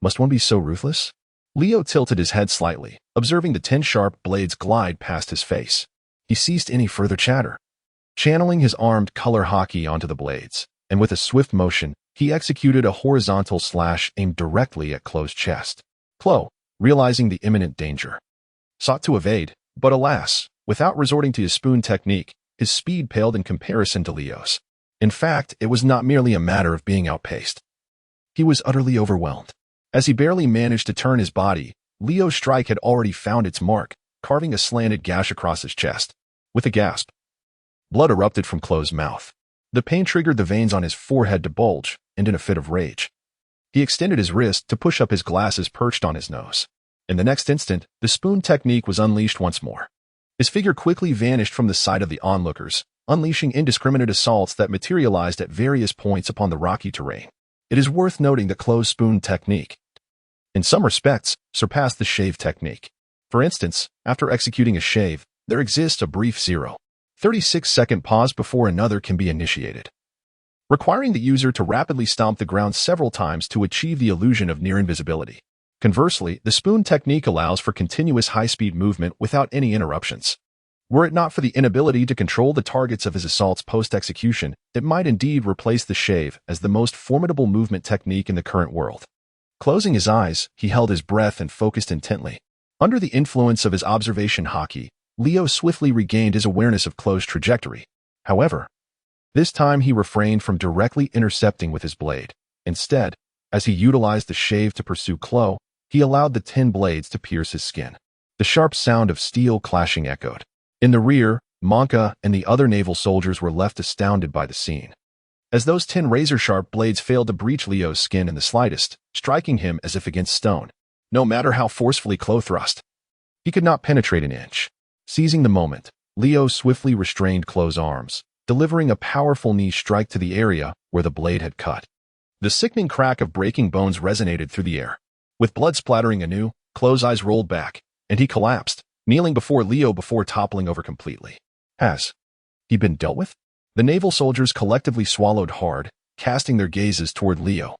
Must one be so ruthless? Leo tilted his head slightly, observing the 10 sharp blades glide past his face. He ceased any further chatter, channeling his armed color hockey onto the blades, and with a swift motion, he executed a horizontal slash aimed directly at Clo's chest. Clo, realizing the imminent danger, sought to evade, but alas, without resorting to his spoon technique, his speed paled in comparison to Leo's. In fact, it was not merely a matter of being outpaced. He was utterly overwhelmed. As he barely managed to turn his body, Leo's strike had already found its mark, carving a slanted gash across his chest. With a gasp, blood erupted from Clo's mouth. The pain triggered the veins on his forehead to bulge, and in a fit of rage, he extended his wrist to push up his glasses perched on his nose. In the next instant, the spoon technique was unleashed once more. His figure quickly vanished from the sight of the onlookers, unleashing indiscriminate assaults that materialized at various points upon the rocky terrain. It is worth noting that Clo's spoon technique, in some respects, surpassed the shave technique. For instance, after executing a shave, there exists a brief 0.36-second pause before another can be initiated, requiring the user to rapidly stomp the ground several times to achieve the illusion of near invisibility. Conversely, the spoon technique allows for continuous high-speed movement without any interruptions. Were it not for the inability to control the targets of his assaults post-execution, it might indeed replace the shave as the most formidable movement technique in the current world. Closing his eyes, he held his breath and focused intently. Under the influence of his observation hockey, Leo swiftly regained his awareness of Clo's trajectory. However, this time he refrained from directly intercepting with his blade. Instead, as he utilized the shave to pursue Clo, he allowed the 10 blades to pierce his skin. The sharp sound of steel clashing echoed. In the rear, Monka and the other naval soldiers were left astounded by the scene, as those 10 razor-sharp blades failed to breach Leo's skin in the slightest, striking him as if against stone. No matter how forcefully Clo thrust, he could not penetrate an inch. Seizing the moment, Leo swiftly restrained Clo's arms, delivering a powerful knee strike to the area where the blade had cut. The sickening crack of breaking bones resonated through the air. With blood splattering anew, Clo's eyes rolled back, and he collapsed, kneeling before Leo before toppling over completely. Has he been dealt with? The naval soldiers collectively swallowed hard, casting their gazes toward Leo.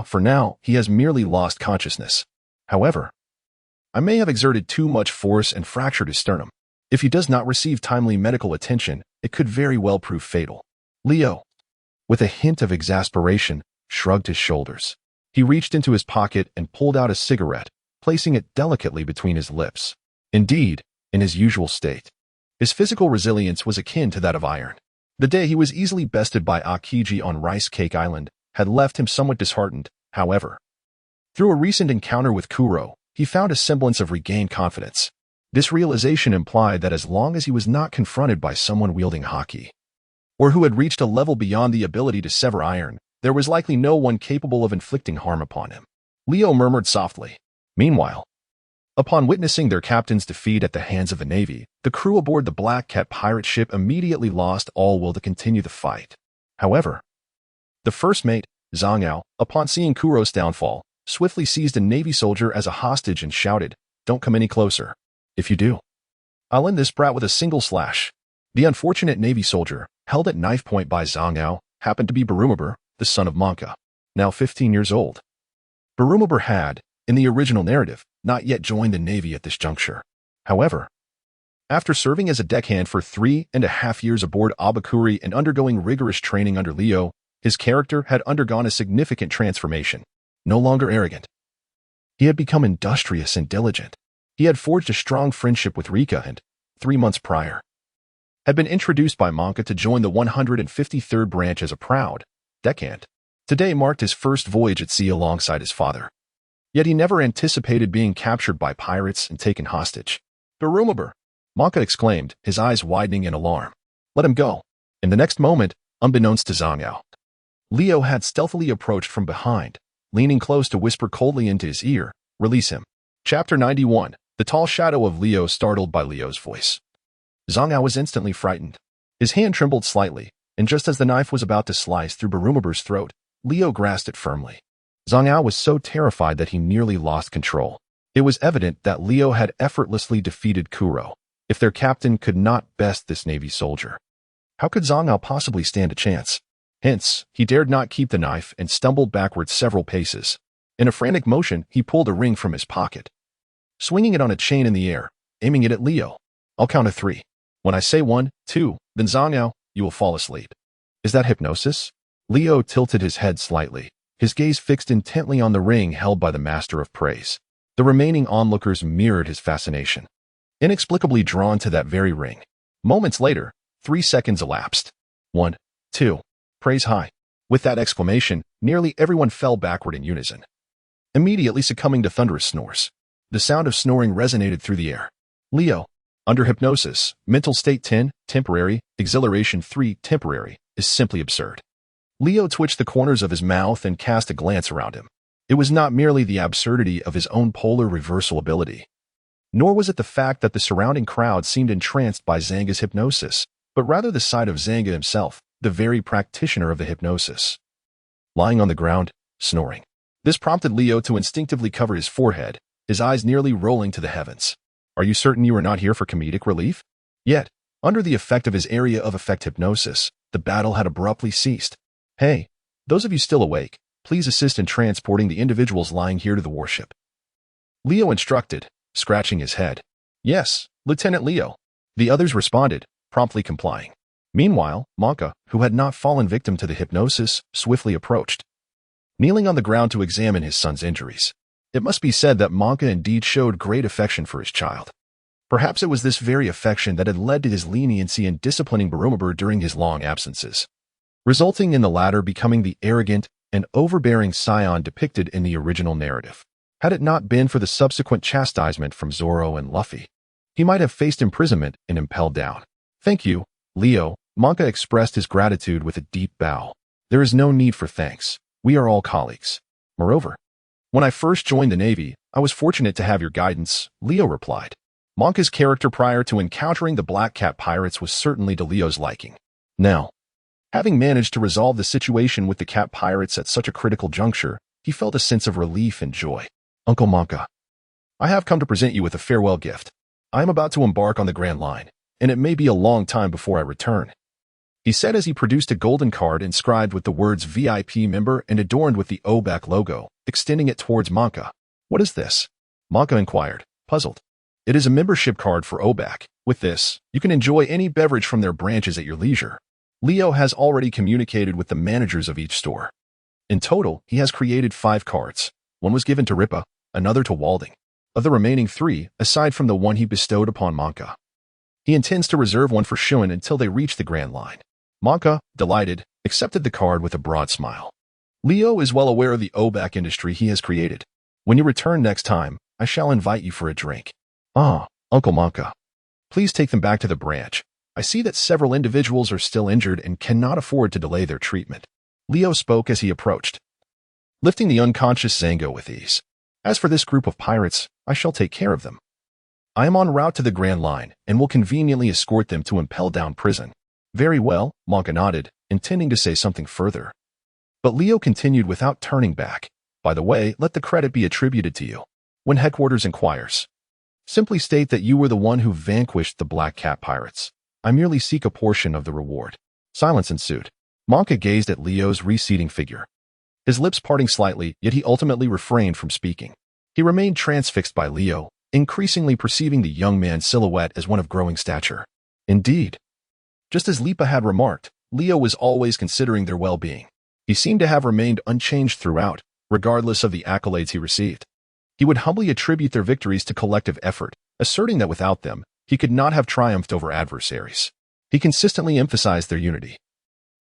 For now, he has merely lost consciousness. However, I may have exerted too much force and fractured his sternum. If he does not receive timely medical attention, it could very well prove fatal. Leo, with a hint of exasperation, shrugged his shoulders. He reached into his pocket and pulled out a cigarette, placing it delicately between his lips. Indeed, in his usual state, his physical resilience was akin to that of iron. The day he was easily bested by Akiji on Rice Cake Island had left him somewhat disheartened. However, through a recent encounter with Kuro, he found a semblance of regained confidence. This realization implied that as long as he was not confronted by someone wielding haki, or who had reached a level beyond the ability to sever iron, there was likely no one capable of inflicting harm upon him. Leo murmured softly. Meanwhile, upon witnessing their captain's defeat at the hands of the Navy, the crew aboard the Black Cat pirate ship immediately lost all will to continue the fight. However, the first mate, Zhang Yao, upon seeing Kuro's downfall, swiftly seized a Navy soldier as a hostage and shouted, "Don't come any closer. If you do, I'll end this brat with a single slash." The unfortunate Navy soldier, held at knife point by Zhang Yao, happened to be Barumabur, the son of Monka, now 15 years old. Barumabur had, in the original narrative, not yet joined the Navy at this juncture. However, after serving as a deckhand for 3.5 years aboard Abakuri and undergoing rigorous training under Leo, his character had undergone a significant transformation. No longer arrogant, he had become industrious and diligent. He had forged a strong friendship with Rika and, 3 months prior, had been introduced by Monka to join the 153rd branch as a proud deckhand. Today marked his first voyage at sea alongside his father. Yet he never anticipated being captured by pirates and taken hostage. "Barumabur!" Monka exclaimed, his eyes widening in alarm. "Let him go." In the next moment, unbeknownst to Zhang Yao, Leo had stealthily approached from behind, leaning close to whisper coldly into his ear, "Release him." Chapter 91. The tall shadow of Leo startled by Leo's voice. Zhang Yao was instantly frightened. His hand trembled slightly, and just as the knife was about to slice through Barumabur's throat, Leo grasped it firmly. Zhang Yao was so terrified that he nearly lost control. It was evident that Leo had effortlessly defeated Kuro. If their captain could not best this Navy soldier, how could Zhang Yao possibly stand a chance? Hence, he dared not keep the knife and stumbled backwards several paces. In a frantic motion, he pulled a ring from his pocket, swinging it on a chain in the air, aiming it at Leo. "I'll count to 3. When I say 1, 2, then Zhang Yao, you will fall asleep." "Is that hypnosis?" Leo tilted his head slightly, his gaze fixed intently on the ring held by the Master of Praise. The remaining onlookers mirrored his fascination, inexplicably drawn to that very ring. Moments later, 3 seconds elapsed. 1, 2, praise high. With that exclamation, nearly everyone fell backward in unison, immediately succumbing to thunderous snores. The sound of snoring resonated through the air. Leo, under hypnosis, mental state 10, temporary, exhilaration 3, temporary, is simply absurd. Leo twitched the corners of his mouth and cast a glance around him. It was not merely the absurdity of his own polar reversal ability, nor was it the fact that the surrounding crowd seemed entranced by Zanga's hypnosis, but rather the sight of Zanga himself, the very practitioner of the hypnosis, lying on the ground, snoring. This prompted Leo to instinctively cover his forehead, his eyes nearly rolling to the heavens. "Are you certain you are not here for comedic relief?" Yet, under the effect of his area of effect hypnosis, the battle had abruptly ceased. "Hey, those of you still awake, please assist in transporting the individuals lying here to the warship," Leo instructed, scratching his head. "Yes, Lieutenant Leo." The others responded, promptly complying. Meanwhile, Monka, who had not fallen victim to the hypnosis, swiftly approached, kneeling on the ground to examine his son's injuries. It must be said that Monka indeed showed great affection for his child. Perhaps it was this very affection that had led to his leniency in disciplining Barumabur during his long absences, resulting in the latter becoming the arrogant and overbearing scion depicted in the original narrative. Had it not been for the subsequent chastisement from Zoro and Luffy, he might have faced imprisonment and impelled down. "Thank you, Leo." Monka expressed his gratitude with a deep bow. "There is no need for thanks. We are all colleagues. Moreover, when I first joined the Navy, I was fortunate to have your guidance," Leo replied. Monka's character prior to encountering the Black Cat pirates was certainly to Leo's liking. Now, having managed to resolve the situation with the Cat pirates at such a critical juncture, he felt a sense of relief and joy. "Uncle Monka, I have come to present you with a farewell gift. I am about to embark on the Grand Line, and it may be a long time before I return," he said as he produced a golden card inscribed with the words VIP member and adorned with the OBAC logo, extending it towards Monka. "What is this?" Monka inquired, puzzled. "It is a membership card for OBAC. With this, you can enjoy any beverage from their branches at your leisure." Leo has already communicated with the managers of each store. In total, he has created 5 cards. One was given to Ripa, another to Walding. Of the remaining 3, aside from the one he bestowed upon Monka, he intends to reserve one for Shun until they reach the Grand Line. Monka, delighted, accepted the card with a broad smile. Leo is well aware of the OBAC industry he has created. When you return next time, I shall invite you for a drink. Ah, Uncle Monka. Please take them back to the branch. I see that several individuals are still injured and cannot afford to delay their treatment. Leo spoke as he approached, lifting the unconscious Zango with ease. As for this group of pirates, I shall take care of them. I am en route to the Grand Line and will conveniently escort them to Impel Down Prison. Very well, Monka nodded, intending to say something further. But Leo continued without turning back. By the way, let the credit be attributed to you. When headquarters inquires, simply state that you were the one who vanquished the Black Cat pirates. I merely seek a portion of the reward. Silence ensued. Monka gazed at Leo's receding figure, his lips parting slightly, yet he ultimately refrained from speaking. He remained transfixed by Leo, increasingly perceiving the young man's silhouette as one of growing stature. Indeed, just as Lipa had remarked, Leo was always considering their well-being. He seemed to have remained unchanged throughout, regardless of the accolades he received. He would humbly attribute their victories to collective effort, asserting that without them, he could not have triumphed over adversaries. He consistently emphasized their unity,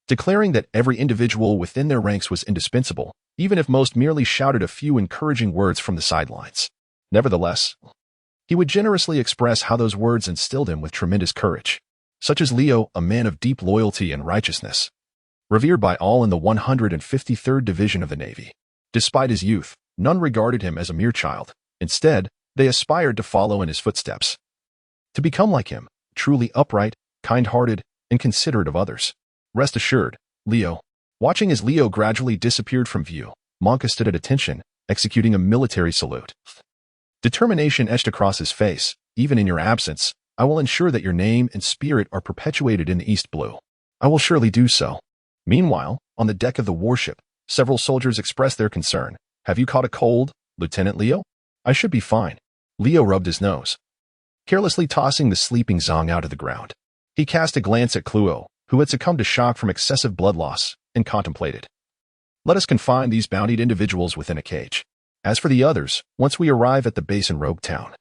declaring that every individual within their ranks was indispensable, even if most merely shouted a few encouraging words from the sidelines. Nevertheless, he would generously express how those words instilled him with tremendous courage. Such as Leo, a man of deep loyalty and righteousness, revered by all in the 153rd Division of the Navy. Despite his youth, none regarded him as a mere child. Instead, they aspired to follow in his footsteps, to become like him, truly upright, kind-hearted, and considerate of others. Rest assured, Leo. Watching as Leo gradually disappeared from view, Monka stood at attention, executing a military salute. Determination etched across his face. Even in your absence, I will ensure that your name and spirit are perpetuated in the East Blue. I will surely do so. Meanwhile, on the deck of the warship, several soldiers expressed their concern. Have you caught a cold, Lieutenant Leo? I should be fine. Leo rubbed his nose, carelessly tossing the sleeping Zong out of the ground. He cast a glance at Kluo, who had succumbed to shock from excessive blood loss, and contemplated. Let us confine these bountied individuals within a cage. As for the others, once we arrive at the base in Rogue Town,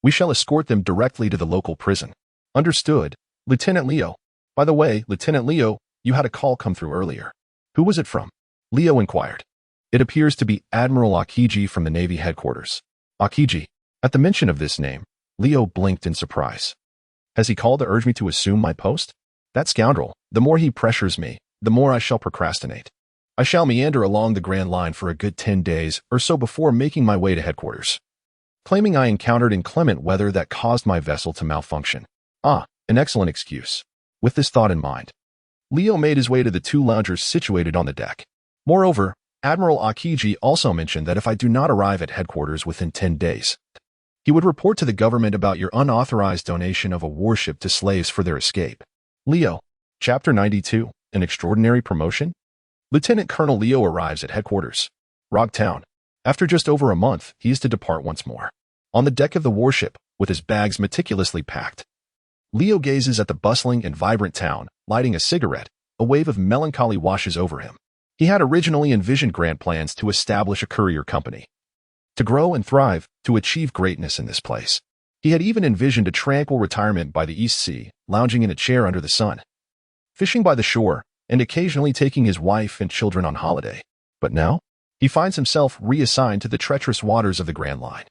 we shall escort them directly to the local prison. Understood, Lieutenant Leo. By the way, Lieutenant Leo, you had a call come through earlier. Who was it from? Leo inquired. It appears to be Admiral Akiji from the Navy headquarters. Akiji. At the mention of this name, Leo blinked in surprise. Has he called to urge me to assume my post? That scoundrel, the more he pressures me, the more I shall procrastinate. I shall meander along the Grand Line for a good 10 days or so before making my way to headquarters, claiming I encountered inclement weather that caused my vessel to malfunction. Ah, an excellent excuse. With this thought in mind, Leo made his way to the two loungers situated on the deck. Moreover, Admiral Akiji also mentioned that if I do not arrive at headquarters within 10 days, he would report to the government about your unauthorized donation of a warship to slaves for their escape. Leo, Chapter 92, an extraordinary promotion? Lieutenant Colonel Leo arrives at headquarters, Rogue Town. After just over a month, he is to depart once more. On the deck of the warship, with his bags meticulously packed, Leo gazes at the bustling and vibrant town, lighting a cigarette. A wave of melancholy washes over him. He had originally envisioned grand plans to establish a courier company, to grow and thrive, to achieve greatness in this place. He had even envisioned a tranquil retirement by the East Sea, lounging in a chair under the sun, fishing by the shore, and occasionally taking his wife and children on holiday. But now, he finds himself reassigned to the treacherous waters of the Grand Line.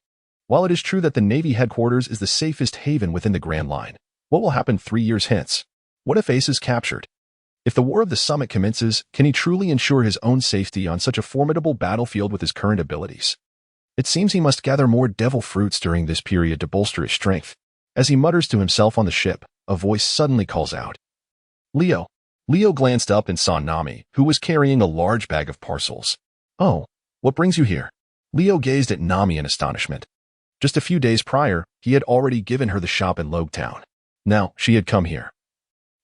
While it is true that the Navy headquarters is the safest haven within the Grand Line, what will happen 3 years hence? What if Ace is captured? If the War of the Summit commences, can he truly ensure his own safety on such a formidable battlefield with his current abilities? It seems he must gather more devil fruits during this period to bolster his strength. As he mutters to himself on the ship, a voice suddenly calls out, Leo. Leo glanced up and saw Nami, who was carrying a large bag of parcels. Oh, what brings you here? Leo gazed at Nami in astonishment. Just a few days prior, he had already given her the shop in Rogue Town. Now, she had come here.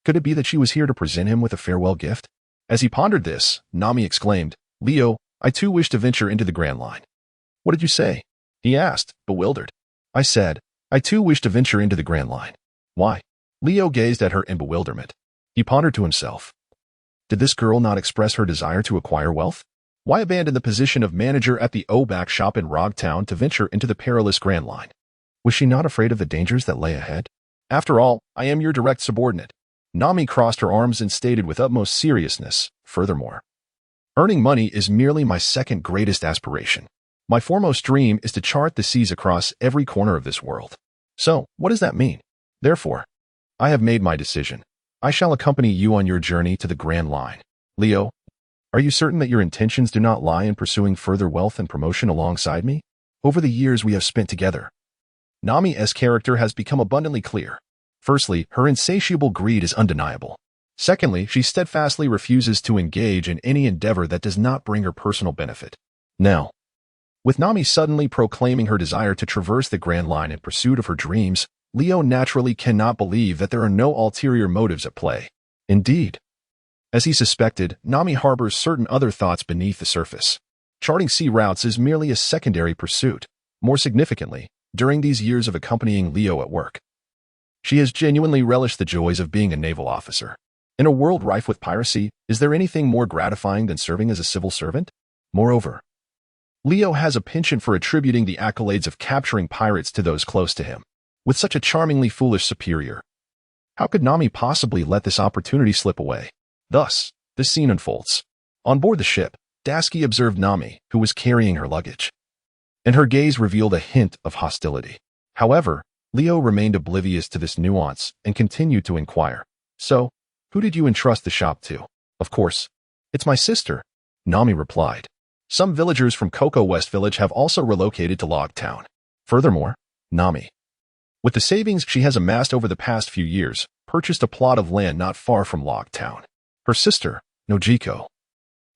Could it be that she was here to present him with a farewell gift? As he pondered this, Nami exclaimed, Leo, I too wish to venture into the Grand Line. What did you say? He asked, bewildered. I said, I too wish to venture into the Grand Line. Why? Leo gazed at her in bewilderment. He pondered to himself. Did this girl not express her desire to acquire wealth? Why abandon the position of manager at the OBAC shop in Rogue Town to venture into the perilous Grand Line? Was she not afraid of the dangers that lay ahead? After all, I am your direct subordinate. Nami crossed her arms and stated with utmost seriousness, furthermore, Earning money is merely my second greatest aspiration. My foremost dream is to chart the seas across every corner of this world. So, what does that mean? Therefore, I have made my decision. I shall accompany you on your journey to the Grand Line. Leo, are you certain that your intentions do not lie in pursuing further wealth and promotion alongside me? Over the years we have spent together, Nami's character has become abundantly clear. Firstly, her insatiable greed is undeniable. Secondly, she steadfastly refuses to engage in any endeavor that does not bring her personal benefit. Now, with Nami suddenly proclaiming her desire to traverse the Grand Line in pursuit of her dreams, Leo naturally cannot believe that there are no ulterior motives at play. Indeed, as he suspected, Nami harbors certain other thoughts beneath the surface. Charting sea routes is merely a secondary pursuit. More significantly, during these years of accompanying Leo at work, she has genuinely relished the joys of being a naval officer. In a world rife with piracy, is there anything more gratifying than serving as a civil servant? Moreover, Leo has a penchant for attributing the accolades of capturing pirates to those close to him. With such a charmingly foolish superior, how could Nami possibly let this opportunity slip away? Thus, this scene unfolds. On board the ship, Dasky observed Nami, who was carrying her luggage, and her gaze revealed a hint of hostility. However, Leo remained oblivious to this nuance and continued to inquire. So, who did you entrust the shop to? Of course, it's my sister, Nami replied. Some villagers from Cocoa West Village have also relocated to Log Town. Furthermore, Nami, with the savings she has amassed over the past few years, purchased a plot of land not far from Log Town. Her sister, Nojiko,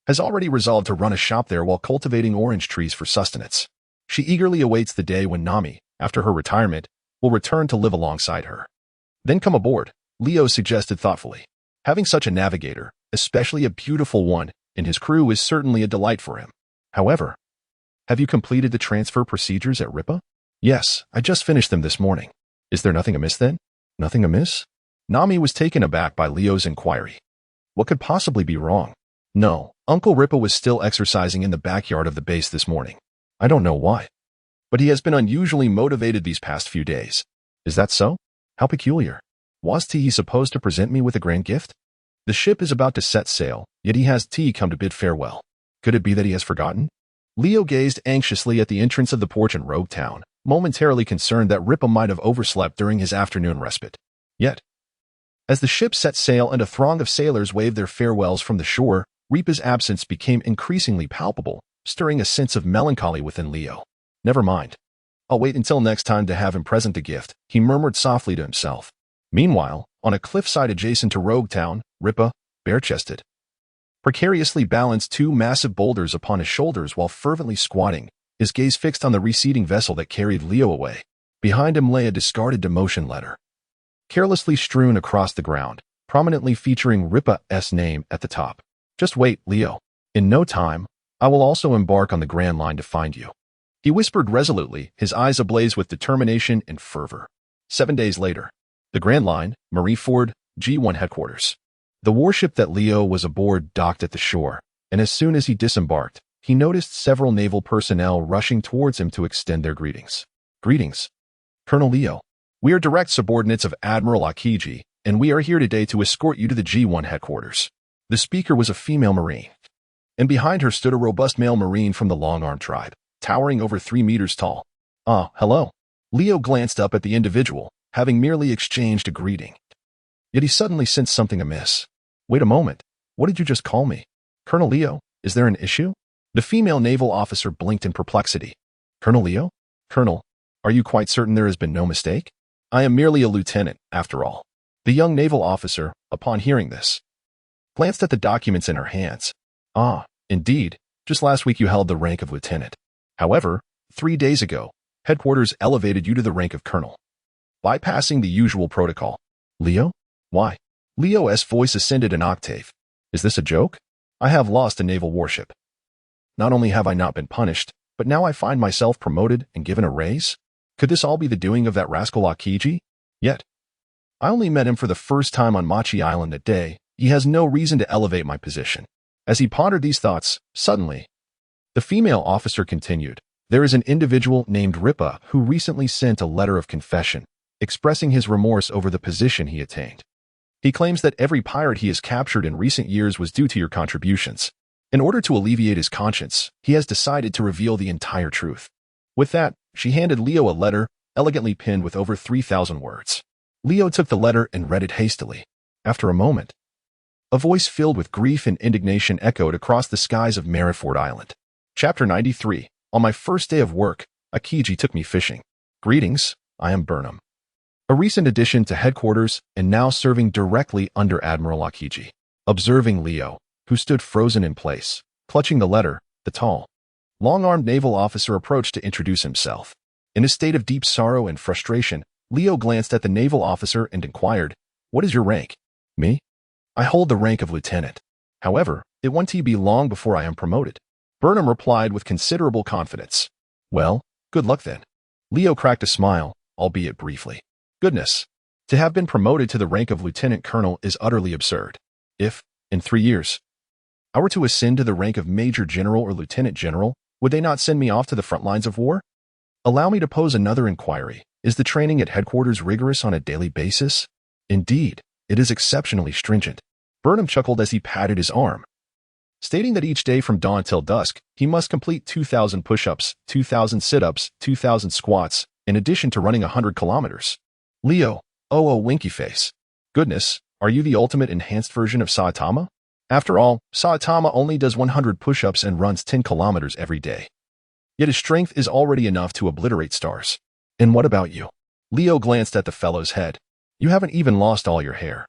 has already resolved to run a shop there while cultivating orange trees for sustenance. She eagerly awaits the day when Nami, after her retirement, will return to live alongside her. Then come aboard, Leo suggested thoughtfully. Having such a navigator, especially a beautiful one, in his crew is certainly a delight for him. However, have you completed the transfer procedures at Ripa? Yes, I just finished them this morning. Is there nothing amiss then? Nothing amiss? Nami was taken aback by Leo's inquiry. What could possibly be wrong? No, Uncle Ripa was still exercising in the backyard of the base this morning. I don't know why, but he has been unusually motivated these past few days. Is that so? How peculiar. Was he supposed to present me with a grand gift? The ship is about to set sail, yet he has come to bid farewell. Could it be that he has forgotten? Leo gazed anxiously at the entrance of the porch in Rogue Town, momentarily concerned that Ripa might have overslept during his afternoon respite. Yet, as the ship set sail and a throng of sailors waved their farewells from the shore, Ripa's absence became increasingly palpable, stirring a sense of melancholy within Leo. Never mind. I'll wait until next time to have him present the gift, he murmured softly to himself. Meanwhile, on a cliffside adjacent to Rogue Town, Ripa, bare-chested, precariously balanced two massive boulders upon his shoulders while fervently squatting, his gaze fixed on the receding vessel that carried Leo away. Behind him lay a discarded demotion letter, carelessly strewn across the ground, prominently featuring Ripa's name at the top. Just wait, Leo. In no time, I will also embark on the Grand Line to find you, he whispered resolutely, his eyes ablaze with determination and fervor. 7 days later, the Grand Line, Marie-Ford, G1 headquarters. The warship that Leo was aboard docked at the shore, and as soon as he disembarked, he noticed several naval personnel rushing towards him to extend their greetings. Greetings, Colonel Leo. We are direct subordinates of Admiral Akiji, and we are here today to escort you to the G1 headquarters. The speaker was a female Marine, and behind her stood a robust male Marine from the Long-Arm tribe, towering over 3 meters tall. Ah, hello. Leo glanced up at the individual, having merely exchanged a greeting. Yet he suddenly sensed something amiss. Wait a moment. What did you just call me? Colonel Leo, is there an issue? The female naval officer blinked in perplexity. Colonel Leo? Colonel, are you quite certain there has been no mistake? I am merely a lieutenant, after all. The young naval officer, upon hearing this, glanced at the documents in her hands. Ah, indeed, just last week you held the rank of lieutenant. However, 3 days ago, headquarters elevated you to the rank of colonel, bypassing the usual protocol. Leo? Why? Leo's voice ascended an octave. Is this a joke? I have lost a naval warship. Not only have I not been punished, but now I find myself promoted and given a raise? Could this all be the doing of that rascal Akiji? Yet, I only met him for the first time on Machi Island that day. He has no reason to elevate my position. As he pondered these thoughts, suddenly, the female officer continued. There is an individual named Ripa who recently sent a letter of confession, expressing his remorse over the position he attained. He claims that every pirate he has captured in recent years was due to your contributions. In order to alleviate his conscience, he has decided to reveal the entire truth. With that, she handed Leo a letter, elegantly pinned with over 3,000 words. Leo took the letter and read it hastily. After a moment, a voice filled with grief and indignation echoed across the skies of Maryford Island. Chapter 93. On my first day of work, Akiji took me fishing. Greetings, I am Burnham, a recent addition to headquarters and now serving directly under Admiral Akiji. Observing Leo, who stood frozen in place, clutching the letter, the tall, long-armed naval officer approached to introduce himself. In a state of deep sorrow and frustration, Leo glanced at the naval officer and inquired, "What is your rank?" "Me? I hold the rank of lieutenant. However, it won't be long before I am promoted." Burnham replied with considerable confidence. "Well, good luck then." Leo cracked a smile, albeit briefly. Goodness, to have been promoted to the rank of lieutenant colonel is utterly absurd. If, in 3 years, I were to ascend to the rank of major general or lieutenant general, would they not send me off to the front lines of war? Allow me to pose another inquiry. Is the training at headquarters rigorous on a daily basis? Indeed, it is exceptionally stringent. Burnham chuckled as he patted his arm, stating that each day from dawn till dusk, he must complete 2,000 push-ups, 2,000 sit-ups, 2,000 squats, in addition to running 100 kilometers. Leo, oh winky face. Goodness, are you the ultimate enhanced version of Saitama? After all, Saitama only does 100 push-ups and runs 10 kilometers every day. Yet his strength is already enough to obliterate stars. And what about you? Leo glanced at the fellow's head. You haven't even lost all your hair.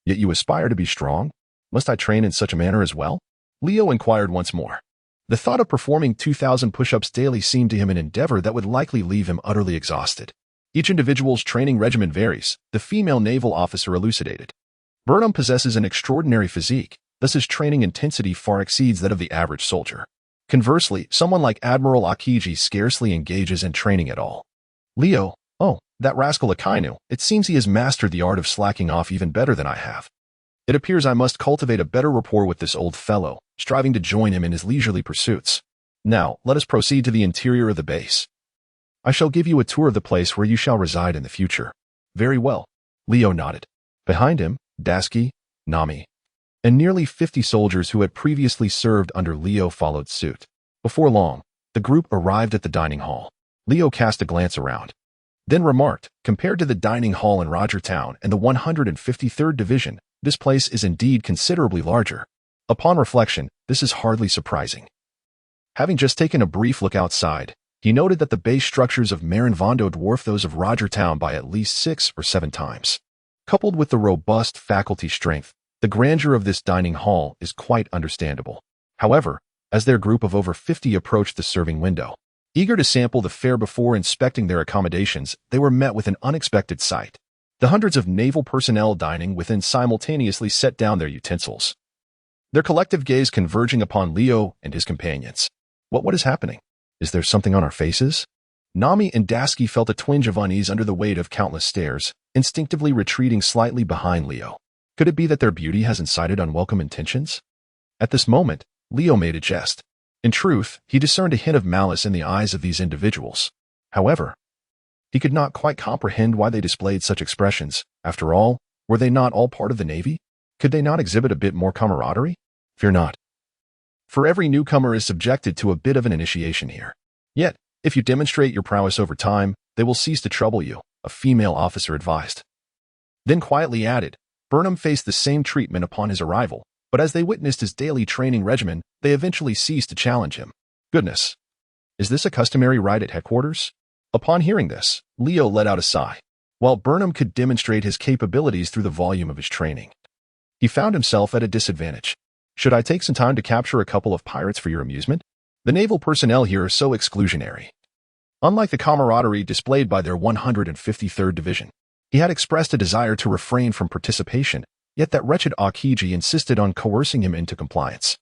Yet you aspire to be strong? Must I train in such a manner as well? Leo inquired once more. The thought of performing 2,000 push-ups daily seemed to him an endeavor that would likely leave him utterly exhausted. Each individual's training regimen varies, the female naval officer elucidated. Burnham possesses an extraordinary physique, thus his training intensity far exceeds that of the average soldier. Conversely, someone like Admiral Akiji scarcely engages in training at all. Leo, oh, that rascal Akainu, it seems he has mastered the art of slacking off even better than I have. It appears I must cultivate a better rapport with this old fellow, striving to join him in his leisurely pursuits. Now, let us proceed to the interior of the base. I shall give you a tour of the place where you shall reside in the future. Very well. Leo nodded. Behind him, Daisuke, Nami, and nearly 50 soldiers who had previously served under Leo followed suit. Before long, the group arrived at the dining hall. Leo cast a glance around, then remarked, compared to the dining hall in Rogertown and the 153rd Division, this place is indeed considerably larger. Upon reflection, this is hardly surprising. Having just taken a brief look outside, he noted that the base structures of Marinvondo dwarf those of Rogertown by at least 6 or 7 times. Coupled with the robust faculty strength, the grandeur of this dining hall is quite understandable. However, as their group of over 50 approached the serving window, eager to sample the fare before inspecting their accommodations, they were met with an unexpected sight. The hundreds of naval personnel dining within simultaneously set down their utensils, their collective gaze converging upon Leo and his companions. What is happening? Is there something on our faces? Nami and Daisuke felt a twinge of unease under the weight of countless stares, instinctively retreating slightly behind Leo. Could it be that their beauty has incited unwelcome intentions? At this moment, Leo made a jest. In truth, he discerned a hint of malice in the eyes of these individuals. However, he could not quite comprehend why they displayed such expressions. After all, were they not all part of the Navy? Could they not exhibit a bit more camaraderie? Fear not. For every newcomer is subjected to a bit of an initiation here. Yet, if you demonstrate your prowess over time, they will cease to trouble you, a female officer advised. Then quietly added, Burnham faced the same treatment upon his arrival, but as they witnessed his daily training regimen, they eventually ceased to challenge him. Goodness. Is this a customary rite at headquarters? Upon hearing this, Leo let out a sigh. While Burnham could demonstrate his capabilities through the volume of his training, he found himself at a disadvantage. Should I take some time to capture a couple of pirates for your amusement? The naval personnel here are so exclusionary. Unlike the camaraderie displayed by their 153rd Division, he had expressed a desire to refrain from participation, yet that wretched Akiji insisted on coercing him into compliance.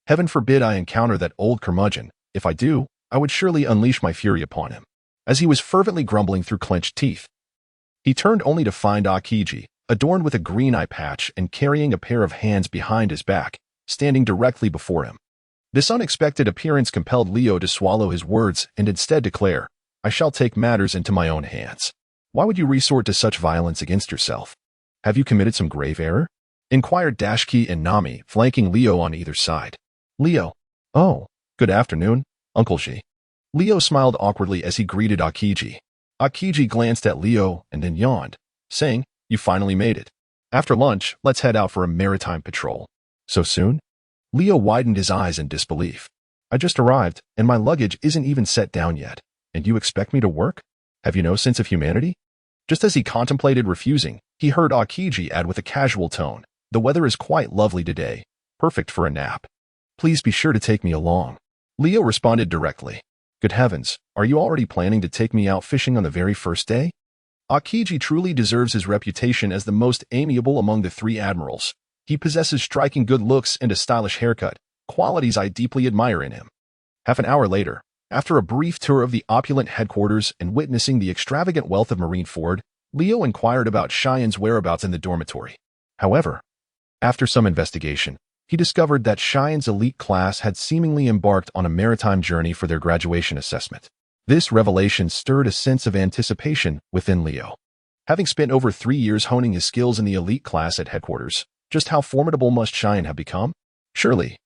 Heaven forbid I encounter that old curmudgeon. If I do, I would surely unleash my fury upon him. As he was fervently grumbling through clenched teeth, he turned only to find Akiji, adorned with a green eye patch and carrying a pair of hands behind his back, standing directly before him. This unexpected appearance compelled Leo to swallow his words and instead declare, I shall take matters into my own hands. Why would you resort to such violence against yourself? Have you committed some grave error? Inquired Daisuke and Nami, flanking Leo on either side. Leo. Oh, good afternoon, Uncle Ji. Leo smiled awkwardly as he greeted Akiji. Akiji glanced at Leo and then yawned, saying, "You finally made it. After lunch, let's head out for a maritime patrol." "So soon?" Leo widened his eyes in disbelief. "I just arrived, and my luggage isn't even set down yet. And you expect me to work? Have you no sense of humanity?" Just as he contemplated refusing, he heard Akiji add with a casual tone, "The weather is quite lovely today, perfect for a nap. Please be sure to take me along." Leo responded directly, "Good heavens, are you already planning to take me out fishing on the very first day?" Akiji truly deserves his reputation as the most amiable among the three admirals. He possesses striking good looks and a stylish haircut, qualities I deeply admire in him. Half an hour later, after a brief tour of the opulent headquarters and witnessing the extravagant wealth of Marine Ford, Leo inquired about Cheyenne's whereabouts in the dormitory. However, after some investigation, he discovered that Cheyenne's elite class had seemingly embarked on a maritime journey for their graduation assessment. This revelation stirred a sense of anticipation within Leo. Having spent over 3 years honing his skills in the elite class at headquarters, just how formidable must Cheyenne have become? Surely,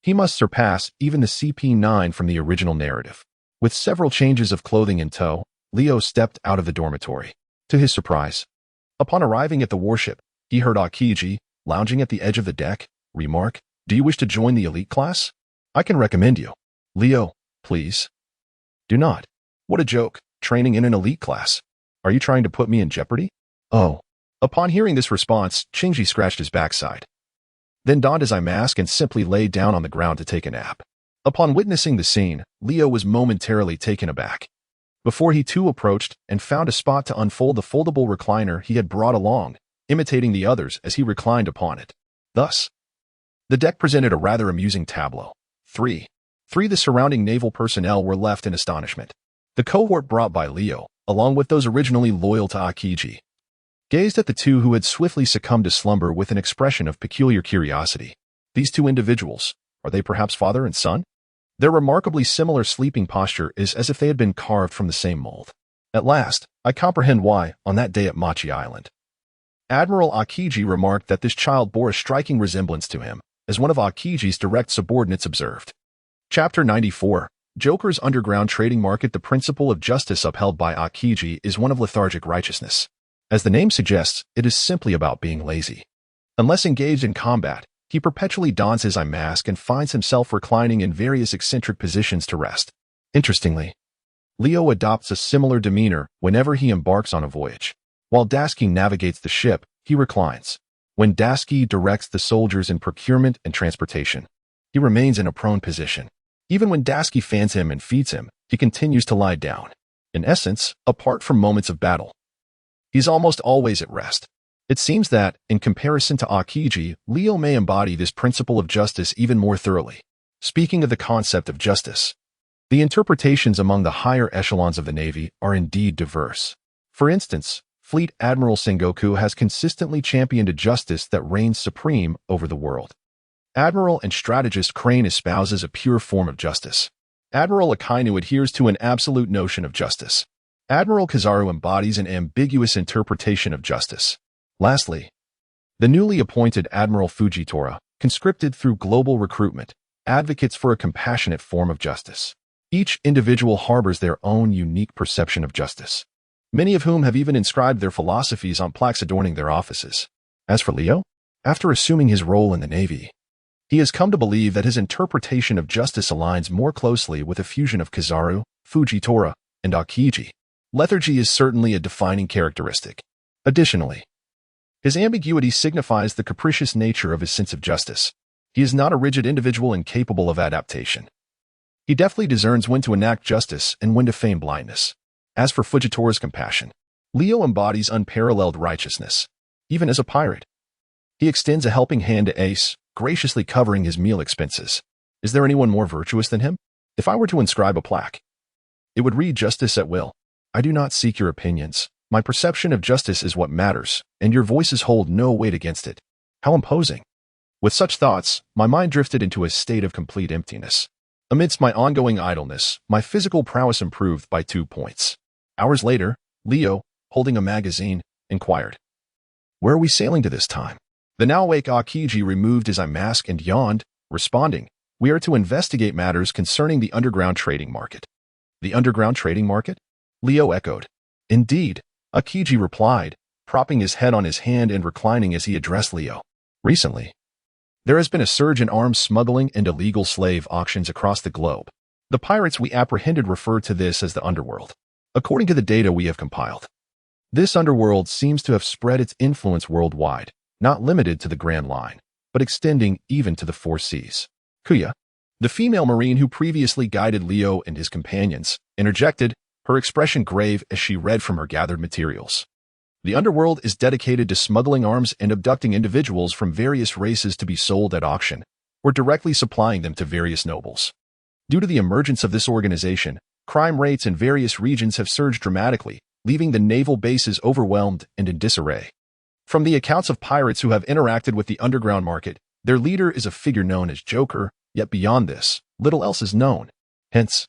he must surpass even the CP9 from the original narrative. With several changes of clothing in tow, Leo stepped out of the dormitory. To his surprise, upon arriving at the warship, he heard Akiji, lounging at the edge of the deck, remark, "Do you wish to join the elite class? I can recommend you." "Leo, please. Do not." "What a joke, training in an elite class. Are you trying to put me in jeopardy?" "Oh." Upon hearing this response, Shinji scratched his backside, then donned his eye mask and simply lay down on the ground to take a nap. Upon witnessing the scene, Leo was momentarily taken aback. Before he too approached and found a spot to unfold the foldable recliner he had brought along, imitating the others as he reclined upon it. Thus, the deck presented a rather amusing tableau. Three the surrounding naval personnel were left in astonishment. The cohort brought by Leo, along with those originally loyal to Akiji, gazed at the two who had swiftly succumbed to slumber with an expression of peculiar curiosity. These two individuals, are they perhaps father and son? Their remarkably similar sleeping posture is as if they had been carved from the same mold. At last, I comprehend why, on that day at Machi Island, Admiral Akiji remarked that this child bore a striking resemblance to him, as one of Akiji's direct subordinates observed. Chapter 94. Joker's underground trading market. The principle of justice upheld by Akiji is one of lethargic righteousness. As the name suggests, it is simply about being lazy. Unless engaged in combat, he perpetually dons his eye mask and finds himself reclining in various eccentric positions to rest. Interestingly, Leo adopts a similar demeanor whenever he embarks on a voyage. While Dasky navigates the ship, he reclines. When Dasky directs the soldiers in procurement and transportation, he remains in a prone position. Even when Dasky fans him and feeds him, he continues to lie down. In essence, apart from moments of battle, he's almost always at rest. It seems that, in comparison to Akiji, Leo may embody this principle of justice even more thoroughly. Speaking of the concept of justice, the interpretations among the higher echelons of the Navy are indeed diverse. For instance, Fleet Admiral Sengoku has consistently championed a justice that reigns supreme over the world. Admiral and strategist Crane espouses a pure form of justice. Admiral Akainu adheres to an absolute notion of justice. Admiral Kizaru embodies an ambiguous interpretation of justice. Lastly, the newly appointed Admiral Fujitora, conscripted through global recruitment, advocates for a compassionate form of justice. Each individual harbors their own unique perception of justice, many of whom have even inscribed their philosophies on plaques adorning their offices. As for Leo, after assuming his role in the Navy, he has come to believe that his interpretation of justice aligns more closely with a fusion of Kizaru, Fujitora, and Akiji. Lethargy is certainly a defining characteristic. Additionally, his ambiguity signifies the capricious nature of his sense of justice. He is not a rigid individual incapable of adaptation. He deftly discerns when to enact justice and when to feign blindness. As for Fujitora's compassion, Leo embodies unparalleled righteousness. Even as a pirate, he extends a helping hand to Ace, graciously covering his meal expenses. Is there anyone more virtuous than him? If I were to inscribe a plaque, it would read "Justice at Will." I do not seek your opinions. My perception of justice is what matters, and your voices hold no weight against it. How imposing. With such thoughts, my mind drifted into a state of complete emptiness. Amidst my ongoing idleness, my physical prowess improved by 2 points. Hours later, Leo, holding a magazine, inquired, "Where are we sailing to this time?" The now awake Akiji removed his eye mask and yawned, responding, We are to investigate matters concerning the underground trading market. The underground trading market? Leo echoed. Indeed, Akiji replied, propping his head on his hand and reclining as he addressed Leo. Recently, there has been a surge in arms smuggling and illegal slave auctions across the globe. The pirates we apprehended refer to this as the underworld. According to the data we have compiled, this underworld seems to have spread its influence worldwide, not limited to the Grand Line, but extending even to the four seas. Kuya, the female marine who previously guided Leo and his companions, interjected, her expression grave as she read from her gathered materials. The underworld is dedicated to smuggling arms and abducting individuals from various races to be sold at auction, or directly supplying them to various nobles. Due to the emergence of this organization, crime rates in various regions have surged dramatically, leaving the naval bases overwhelmed and in disarray. From the accounts of pirates who have interacted with the underground market, their leader is a figure known as Joker, yet beyond this, little else is known. Hence,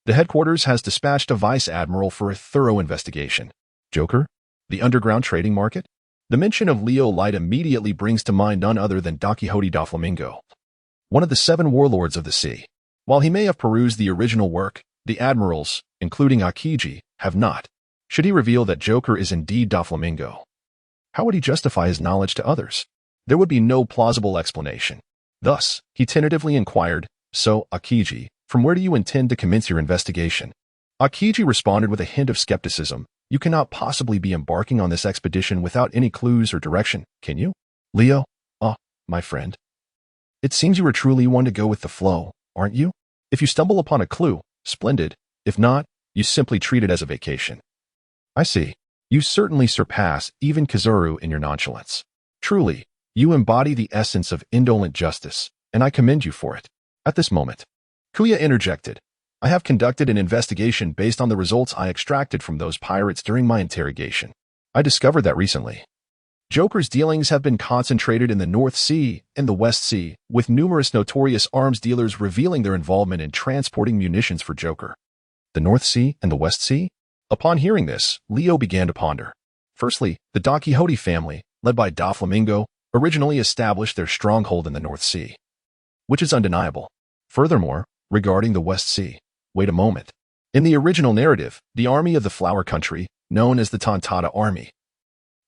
the headquarters has dispatched a vice admiral for a thorough investigation. Joker? The underground trading market? The mention of Leo Light immediately brings to mind none other than Don Quixote da Flamingo, one of the 7 warlords of the sea. While he may have perused the original work, the admirals, including Akiji, have not. Should he reveal that Joker is indeed da Flamingo, how would he justify his knowledge to others? There would be no plausible explanation. Thus, he tentatively inquired, "So, Akiji, from where do you intend to commence your investigation?" Akiji responded with a hint of skepticism. "You cannot possibly be embarking on this expedition without any clues or direction, can you?" Leo, my friend. It seems you are truly one to go with the flow, aren't you? If you stumble upon a clue, splendid. If not, you simply treat it as a vacation. I see. You certainly surpass even Kizaru in your nonchalance. Truly, you embody the essence of indolent justice, and I commend you for it. At this moment, Kuya interjected, "I have conducted an investigation based on the results I extracted from those pirates during my interrogation. I discovered that recently. Joker's dealings have been concentrated in the North Sea and the West Sea, with numerous notorious arms dealers revealing their involvement in transporting munitions for Joker." The North Sea and the West Sea? Upon hearing this, Leo began to ponder. Firstly, the Don Quixote family, led by Da Flamingo, originally established their stronghold in the North Sea, which is undeniable. Furthermore, regarding the West Sea, wait a moment. In the original narrative, the army of the Flower Country, known as the Tontata Army,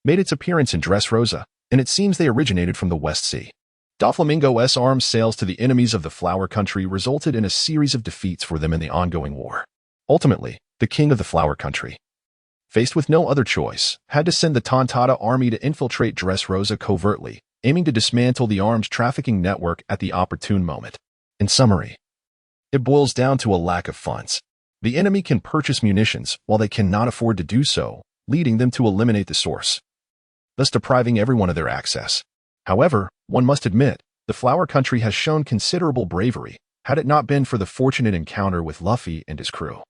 made its appearance in Dressrosa, and it seems they originated from the West Sea. Da Flamingo's arms sales to the enemies of the Flower Country resulted in a series of defeats for them in the ongoing war. Ultimately, the king of the Flower Country, faced with no other choice, had to send the Tontata army to infiltrate Dressrosa covertly, aiming to dismantle the arms trafficking network at the opportune moment. In summary, it boils down to a lack of funds. The enemy can purchase munitions while they cannot afford to do so, leading them to eliminate the source, thus depriving everyone of their access. However, one must admit, the Flower Country has shown considerable bravery, had it not been for the fortunate encounter with Luffy and his crew.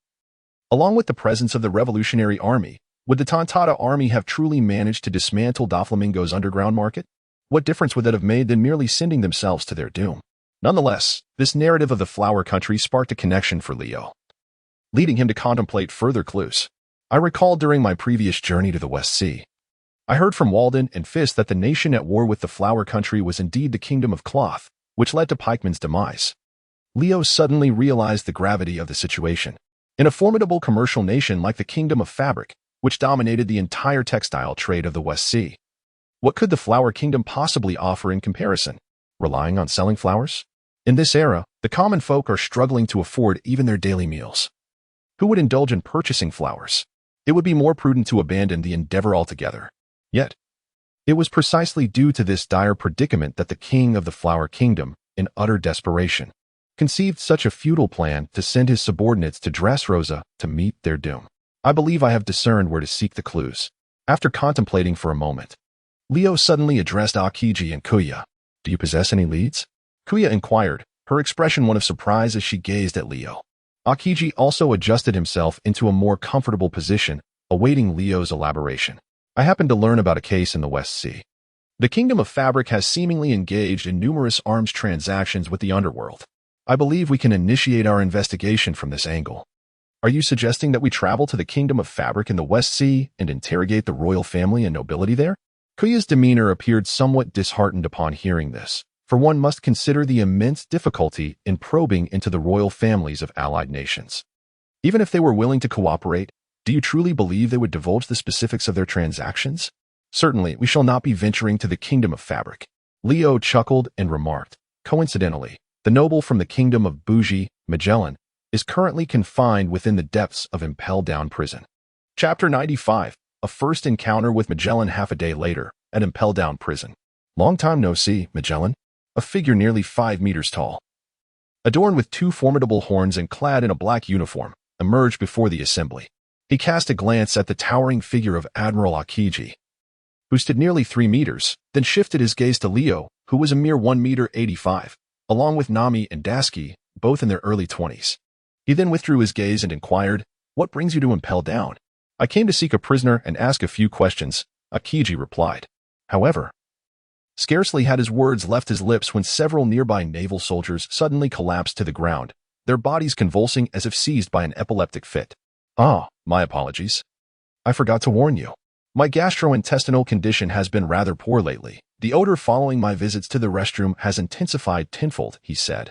Along with the presence of the Revolutionary Army, would the Tontata army have truly managed to dismantle Doflamingo's underground market? What difference would that have made than merely sending themselves to their doom? Nonetheless, this narrative of the Flower Country sparked a connection for Leo, leading him to contemplate further clues. I recall during my previous journey to the West Sea, I heard from Walden and Fist that the nation at war with the Flower Country was indeed the Kingdom of Cloth, which led to Pikeman's demise. Leo suddenly realized the gravity of the situation. In a formidable commercial nation like the Kingdom of Fabric, which dominated the entire textile trade of the West Sea, what could the Flower Kingdom possibly offer in comparison? Relying on selling flowers? In this era, the common folk are struggling to afford even their daily meals. Who would indulge in purchasing flowers? It would be more prudent to abandon the endeavor altogether. Yet, it was precisely due to this dire predicament that the king of the Flower Kingdom, in utter desperation, conceived such a futile plan to send his subordinates to Dressrosa to meet their doom. I believe I have discerned where to seek the clues. After contemplating for a moment, Leo suddenly addressed Akiji and Kuya. Do you possess any leads? Kuya inquired, her expression one of surprise as she gazed at Leo. Akiji also adjusted himself into a more comfortable position, awaiting Leo's elaboration. I happened to learn about a case in the West Sea. The Kingdom of Fabric has seemingly engaged in numerous arms transactions with the underworld. I believe we can initiate our investigation from this angle. Are you suggesting that we travel to the Kingdom of Fabric in the West Sea and interrogate the royal family and nobility there? Kuya's demeanor appeared somewhat disheartened upon hearing this, for one must consider the immense difficulty in probing into the royal families of allied nations. Even if they were willing to cooperate, do you truly believe they would divulge the specifics of their transactions? Certainly, we shall not be venturing to the kingdom of fabric. Leo chuckled and remarked, coincidentally, the noble from the kingdom of Bougie, Magellan, is currently confined within the depths of Impel Down prison. Chapter 95, A First Encounter with Magellan half a day later, at Impel Down prison. Long time no see, Magellan. A figure nearly 5 meters tall, adorned with 2 formidable horns and clad in a black uniform, emerged before the assembly. He cast a glance at the towering figure of Admiral Akiji, who stood nearly 3 meters, then shifted his gaze to Leo, who was a mere 1 meter 85, along with Nami and Daski, both in their early 20s. He then withdrew his gaze and inquired, "What brings you to Impel Down?" "I came to seek a prisoner and ask a few questions," Akiji replied. However, scarcely had his words left his lips when several nearby naval soldiers suddenly collapsed to the ground, their bodies convulsing as if seized by an epileptic fit. "Ah, my apologies. I forgot to warn you. My gastrointestinal condition has been rather poor lately. The odor following my visits to the restroom has intensified tenfold," he said,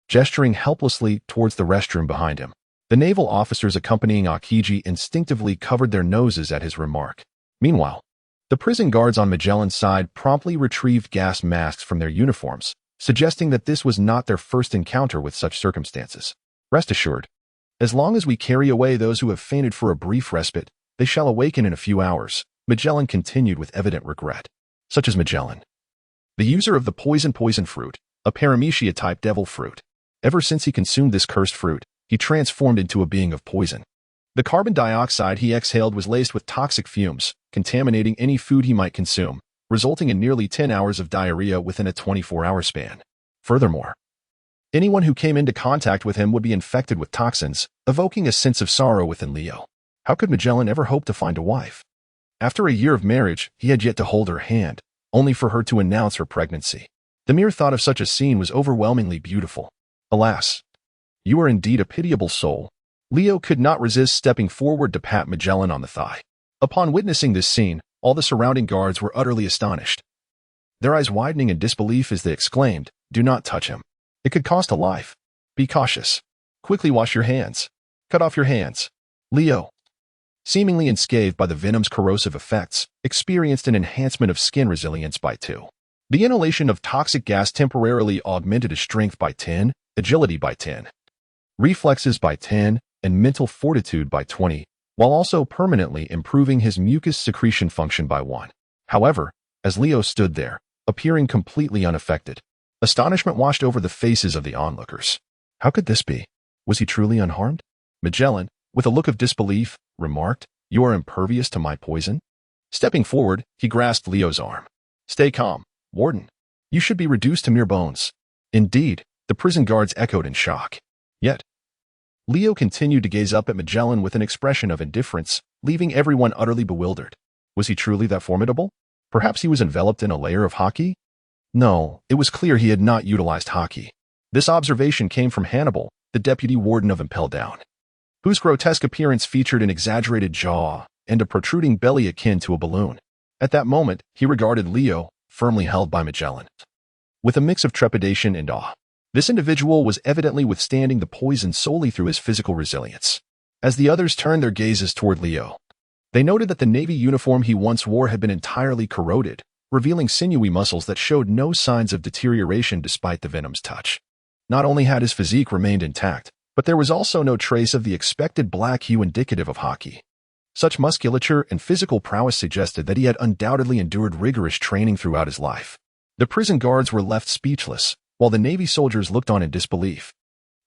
gesturing helplessly towards the restroom behind him. The naval officers accompanying Akiji instinctively covered their noses at his remark. Meanwhile, the prison guards on Magellan's side promptly retrieved gas masks from their uniforms, suggesting that this was not their first encounter with such circumstances. "Rest assured, as long as we carry away those who have fainted for a brief respite, they shall awaken in a few hours," Magellan continued with evident regret. Such as Magellan, the user of the poison fruit, a paramecia-type devil fruit. Ever since he consumed this cursed fruit, he transformed into a being of poison. The carbon dioxide he exhaled was laced with toxic fumes, contaminating any food he might consume, resulting in nearly 10 hours of diarrhea within a 24-hour span. Furthermore, anyone who came into contact with him would be infected with toxins, evoking a sense of sorrow within Leo. How could Magellan ever hope to find a wife? After a year of marriage, he had yet to hold her hand, only for her to announce her pregnancy. The mere thought of such a scene was overwhelmingly beautiful. Alas, you are indeed a pitiable soul. Leo could not resist stepping forward to pat Magellan on the thigh. Upon witnessing this scene, all the surrounding guards were utterly astonished, their eyes widening in disbelief as they exclaimed, "Do not touch him. It could cost a life. Be cautious. Quickly wash your hands. Cut off your hands." Leo, seemingly unscathed by the venom's corrosive effects, experienced an enhancement of skin resilience by 2. The inhalation of toxic gas temporarily augmented his strength by 10, agility by 10, reflexes by 10, and mental fortitude by 20, while also permanently improving his mucus secretion function by 1. However, as Leo stood there, appearing completely unaffected, astonishment washed over the faces of the onlookers. How could this be? Was he truly unharmed? Magellan, with a look of disbelief, remarked, "You are impervious to my poison?" Stepping forward, he grasped Leo's arm. "Stay calm, Warden. You should be reduced to mere bones." Indeed, the prison guards echoed in shock. Yet, Leo continued to gaze up at Magellan with an expression of indifference, leaving everyone utterly bewildered. Was he truly that formidable? Perhaps he was enveloped in a layer of hockey? No, it was clear he had not utilized hockey. This observation came from Hannibal, the deputy warden of Impel Down, whose grotesque appearance featured an exaggerated jaw and a protruding belly akin to a balloon. At that moment, he regarded Leo, firmly held by Magellan, with a mix of trepidation and awe. This individual was evidently withstanding the poison solely through his physical resilience. As the others turned their gazes toward Leo, they noted that the Navy uniform he once wore had been entirely corroded, revealing sinewy muscles that showed no signs of deterioration despite the venom's touch. Not only had his physique remained intact, but there was also no trace of the expected black hue indicative of hockey. Such musculature and physical prowess suggested that he had undoubtedly endured rigorous training throughout his life. The prison guards were left speechless, while the Navy soldiers looked on in disbelief.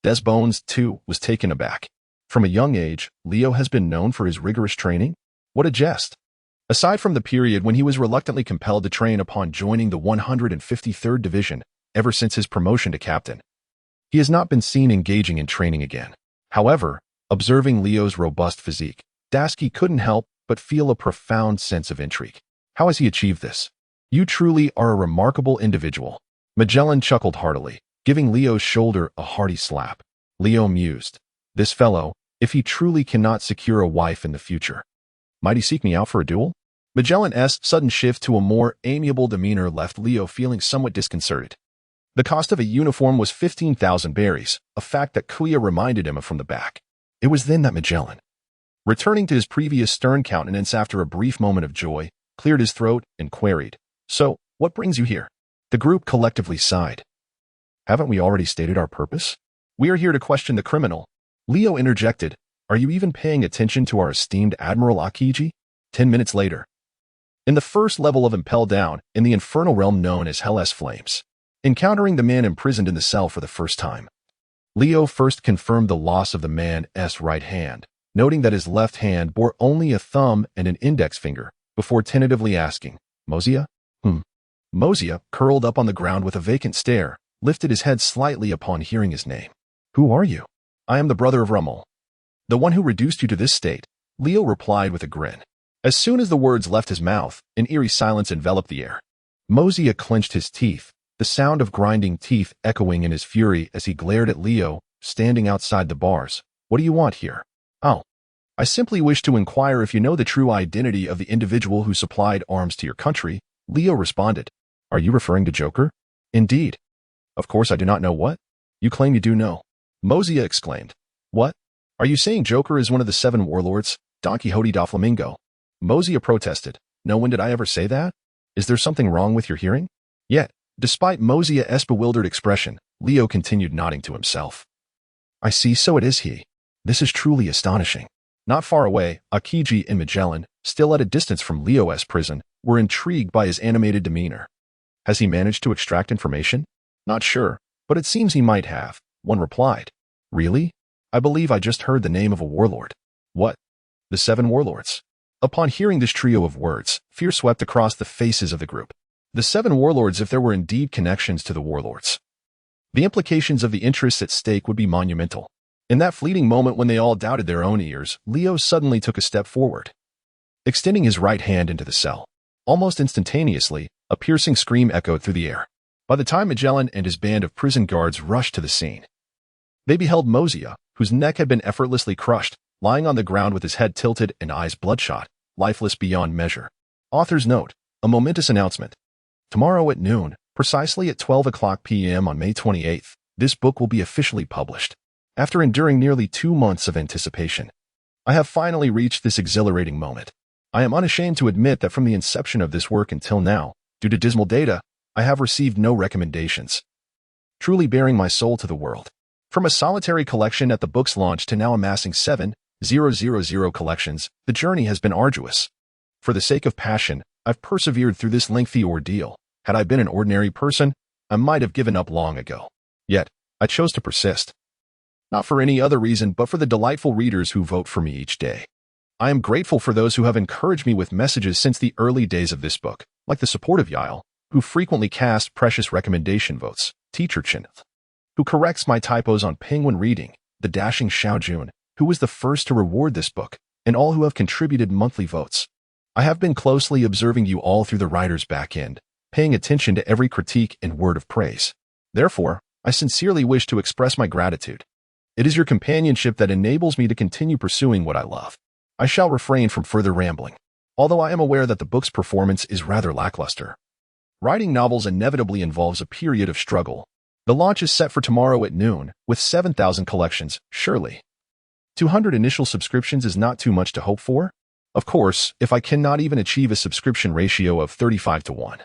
Des Bones, too, was taken aback. From a young age, Leo has been known for his rigorous training? What a jest! Aside from the period when he was reluctantly compelled to train upon joining the 153rd Division, ever since his promotion to captain, he has not been seen engaging in training again. However, observing Leo's robust physique, Daski couldn't help but feel a profound sense of intrigue. How has he achieved this? You truly are a remarkable individual. Magellan chuckled heartily, giving Leo's shoulder a hearty slap. Leo mused, "This fellow, if he truly cannot secure a wife in the future, might he seek me out for a duel?" Magellan's sudden shift to a more amiable demeanor left Leo feeling somewhat disconcerted. The cost of a uniform was 15,000 berries, a fact that Kuya reminded him of from the back. It was then that Magellan, returning to his previous stern countenance after a brief moment of joy, cleared his throat and queried, "So, what brings you here?" The group collectively sighed. "Haven't we already stated our purpose? We are here to question the criminal." Leo interjected, "Are you even paying attention to our esteemed Admiral Akiji?" 10 minutes later, in the first level of Impel Down, in the infernal realm known as Hell's Flames, encountering the man imprisoned in the cell for the first time, Leo first confirmed the loss of the man's right hand, noting that his left hand bore only a thumb and an index finger, before tentatively asking, "Mosiah?" Mosiah, curled up on the ground with a vacant stare, lifted his head slightly upon hearing his name. "Who are you?" "I am the brother of Rummel, the one who reduced you to this state," Leo replied with a grin. As soon as the words left his mouth, an eerie silence enveloped the air. Mosiah clenched his teeth, the sound of grinding teeth echoing in his fury as he glared at Leo, standing outside the bars. "What do you want here?" "Oh, I simply wish to inquire if you know the true identity of the individual who supplied arms to your country," Leo responded. "Are you referring to Joker?" "Indeed." "Of course I do not know what." "You claim you do know," Mosiah exclaimed. "What? Are you saying Joker is one of the 7 warlords, Don Quixote da Flamingo?" Mosiah protested. "No, when did I ever say that? Is there something wrong with your hearing?" Yet, despite Mosiah's bewildered expression, Leo continued nodding to himself. "I see, so it is he. This is truly astonishing." Not far away, Akiji and Magellan, still at a distance from Leo's prison, were intrigued by his animated demeanor. "Has he managed to extract information?" "Not sure, but it seems he might have," one replied. "Really? I believe I just heard the name of a warlord." "What?" "The 7 warlords." Upon hearing this trio of words, fear swept across the faces of the group. The 7 warlords, if there were indeed connections to the warlords, the implications of the interests at stake would be monumental. In that fleeting moment when they all doubted their own ears, Leo suddenly took a step forward, extending his right hand into the cell. Almost instantaneously, a piercing scream echoed through the air. By the time Magellan and his band of prison guards rushed to the scene, they beheld Mosiah, whose neck had been effortlessly crushed, lying on the ground with his head tilted and eyes bloodshot, lifeless beyond measure. Author's note: a momentous announcement. Tomorrow at noon, precisely at 12 p.m. on May 28th, this book will be officially published. After enduring nearly 2 months of anticipation, I have finally reached this exhilarating moment. I am unashamed to admit that from the inception of this work until now, due to dismal data, I have received no recommendations, truly bearing my soul to the world. From a solitary collection at the book's launch to now amassing 7,000 collections, the journey has been arduous. For the sake of passion, I've persevered through this lengthy ordeal. Had I been an ordinary person, I might have given up long ago. Yet, I chose to persist. Not for any other reason but for the delightful readers who vote for me each day. I am grateful for those who have encouraged me with messages since the early days of this book, like the supportive Yael, who frequently cast precious recommendation votes, Teacher Chineth, who corrects my typos on Penguin Reading, the dashing Xiaojun, who was the first to reward this book, and all who have contributed monthly votes. I have been closely observing you all through the writer's back end, paying attention to every critique and word of praise. Therefore, I sincerely wish to express my gratitude. It is your companionship that enables me to continue pursuing what I love. I shall refrain from further rambling, although I am aware that the book's performance is rather lackluster. Writing novels inevitably involves a period of struggle. The launch is set for tomorrow at noon, with 7,000 collections, surely 200 initial subscriptions is not too much to hope for? Of course, if I cannot even achieve a subscription ratio of 35:1,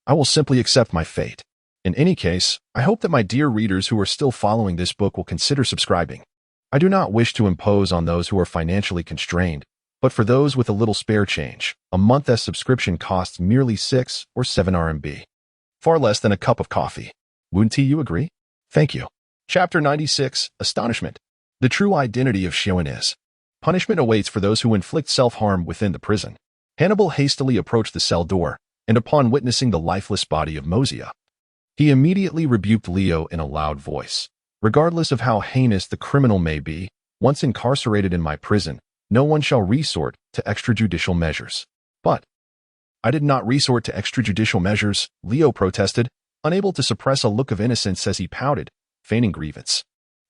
I will simply accept my fate. In any case, I hope that my dear readers who are still following this book will consider subscribing. I do not wish to impose on those who are financially constrained, but for those with a little spare change, a month's subscription costs merely 6 or 7 RMB. Far less than a cup of coffee. Wouldn't you agree? Thank you. Chapter 96, Astonishment. The true identity of Xion is. Punishment awaits for those who inflict self-harm within the prison. Hannibal hastily approached the cell door, and upon witnessing the lifeless body of Mosiah, he immediately rebuked Leo in a loud voice. Regardless of how heinous the criminal may be, once incarcerated in my prison, no one shall resort to extrajudicial measures. But I did not resort to extrajudicial measures, Leo protested, unable to suppress a look of innocence as he pouted, feigning grievance.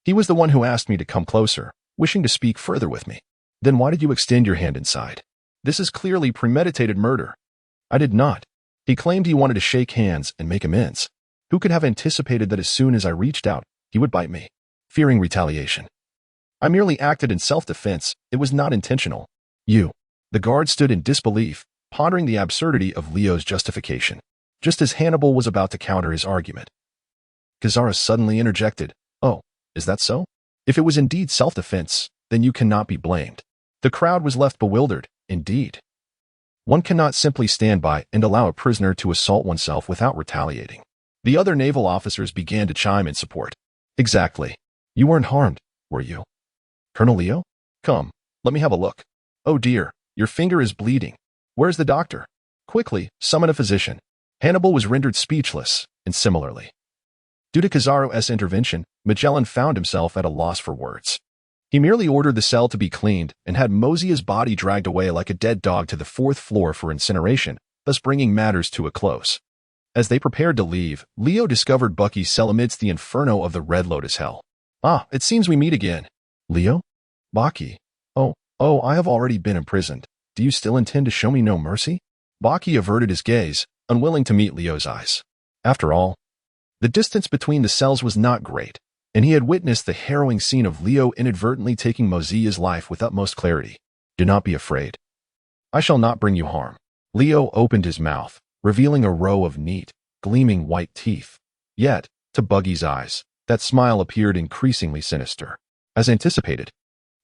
He was the one who asked me to come closer, wishing to speak further with me. Then why did you extend your hand inside? This is clearly premeditated murder. I did not. He claimed he wanted to shake hands and make amends. Who could have anticipated that as soon as I reached out, he would bite me, fearing retaliation? I merely acted in self-defense. It was not intentional. You. The guard stood in disbelief, pondering the absurdity of Leo's justification. Just as Hannibal was about to counter his argument, Kazara suddenly interjected, "Oh, is that so? If it was indeed self-defense, then you cannot be blamed." The crowd was left bewildered. Indeed. One cannot simply stand by and allow a prisoner to assault oneself without retaliating. The other naval officers began to chime in support. Exactly. You weren't harmed, were you? Colonel Leo? Come, let me have a look. Oh dear, your finger is bleeding. Where's the doctor? Quickly, summon a physician. Hannibal was rendered speechless, and similarly. Due to Kazaro's intervention, Magellan found himself at a loss for words. He merely ordered the cell to be cleaned and had Mosia's body dragged away like a dead dog to the 4th floor for incineration, thus bringing matters to a close. As they prepared to leave, Leo discovered Bucky's cell amidst the inferno of the Red Lotus hell. Ah, it seems we meet again. Leo? Bucky. Oh, I have already been imprisoned. Do you still intend to show me no mercy? Bucky averted his gaze, unwilling to meet Leo's eyes. After all, the distance between the cells was not great, and he had witnessed the harrowing scene of Leo inadvertently taking Mosia's life with utmost clarity. Do not be afraid. I shall not bring you harm. Leo opened his mouth, revealing a row of neat, gleaming white teeth. Yet, to Buggy's eyes, that smile appeared increasingly sinister. As anticipated.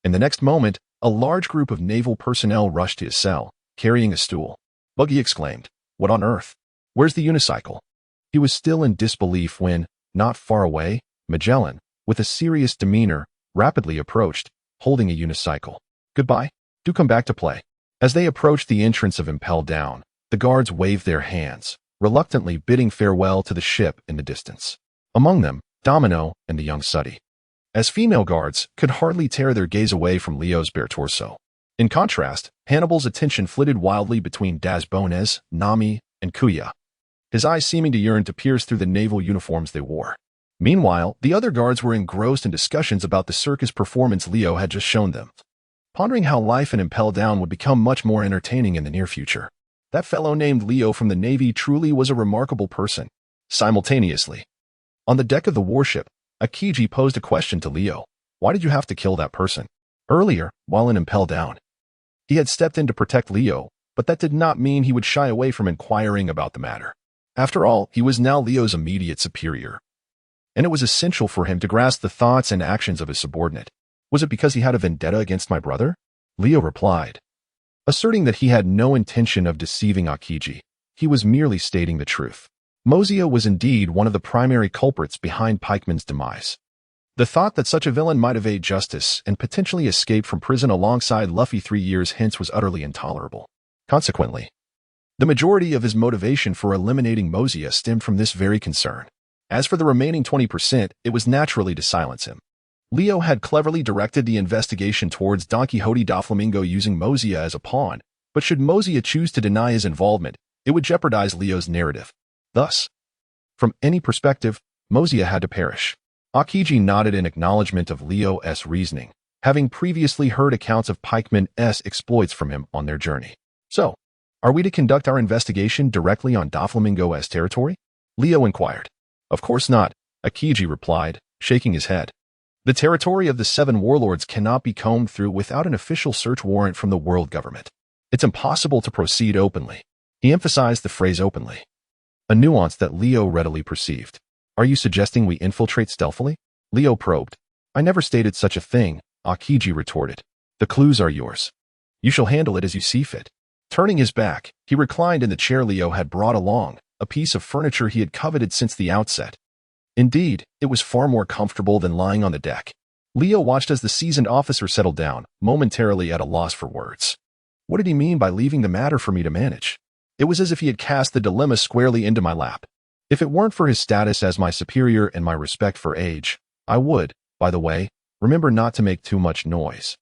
In the next moment, a large group of naval personnel rushed to his cell, carrying a stool. Buggy exclaimed, "What on earth? Where's the unicycle?" He was still in disbelief when, not far away, Magellan, with a serious demeanor, rapidly approached, holding a unicycle. "Goodbye. Do come back to play." As they approached the entrance of Impel Down, the guards waved their hands, reluctantly bidding farewell to the ship in the distance. Among them, Domino and the young Suddy. As female guards could hardly tear their gaze away from Leo's bare torso. In contrast, Hannibal's attention flitted wildly between Das Bones, Nami, and Kuya, his eyes seeming to yearn to pierce through the naval uniforms they wore. Meanwhile, the other guards were engrossed in discussions about the circus performance Leo had just shown them, pondering how life in Impel Down would become much more entertaining in the near future. That fellow named Leo from the Navy truly was a remarkable person. Simultaneously, on the deck of the warship, Akiji posed a question to Leo. Why did you have to kill that person? Earlier, while in Impel Down, he had stepped in to protect Leo, but that did not mean he would shy away from inquiring about the matter. After all, he was now Leo's immediate superior, and it was essential for him to grasp the thoughts and actions of his subordinate. Was it because he had a vendetta against my brother? Leo replied, asserting that he had no intention of deceiving Akiji. He was merely stating the truth. Mosia was indeed one of the primary culprits behind Pikeman's demise. The thought that such a villain might evade justice and potentially escape from prison alongside Luffy 3 years hence was utterly intolerable. Consequently, the majority of his motivation for eliminating Mosia stemmed from this very concern. As for the remaining 20%, it was naturally to silence him. Leo had cleverly directed the investigation towards Don Quixote Doflamingo using Mosia as a pawn, but should Mosia choose to deny his involvement, it would jeopardize Leo's narrative. Thus, from any perspective, Mosia had to perish. Akiji nodded in acknowledgement of Leo's reasoning, having previously heard accounts of Pikeman's exploits from him on their journey. So, are we to conduct our investigation directly on Doflamingo's territory? Leo inquired. Of course not, Akiji replied, shaking his head. The territory of the 7 warlords cannot be combed through without an official search warrant from the world government. It's impossible to proceed openly. He emphasized the phrase openly, a nuance that Leo readily perceived. Are you suggesting we infiltrate stealthily? Leo probed. I never stated such a thing, Akiji retorted. The clues are yours. You shall handle it as you see fit. Turning his back, he reclined in the chair Leo had brought along, a piece of furniture he had coveted since the outset. Indeed, it was far more comfortable than lying on the deck. Leo watched as the seasoned officer settled down, momentarily at a loss for words. What did he mean by leaving the matter for me to manage? It was as if he had cast the dilemma squarely into my lap. If it weren't for his status as my superior and my respect for age, I would, by the way, remember not to make too much noise.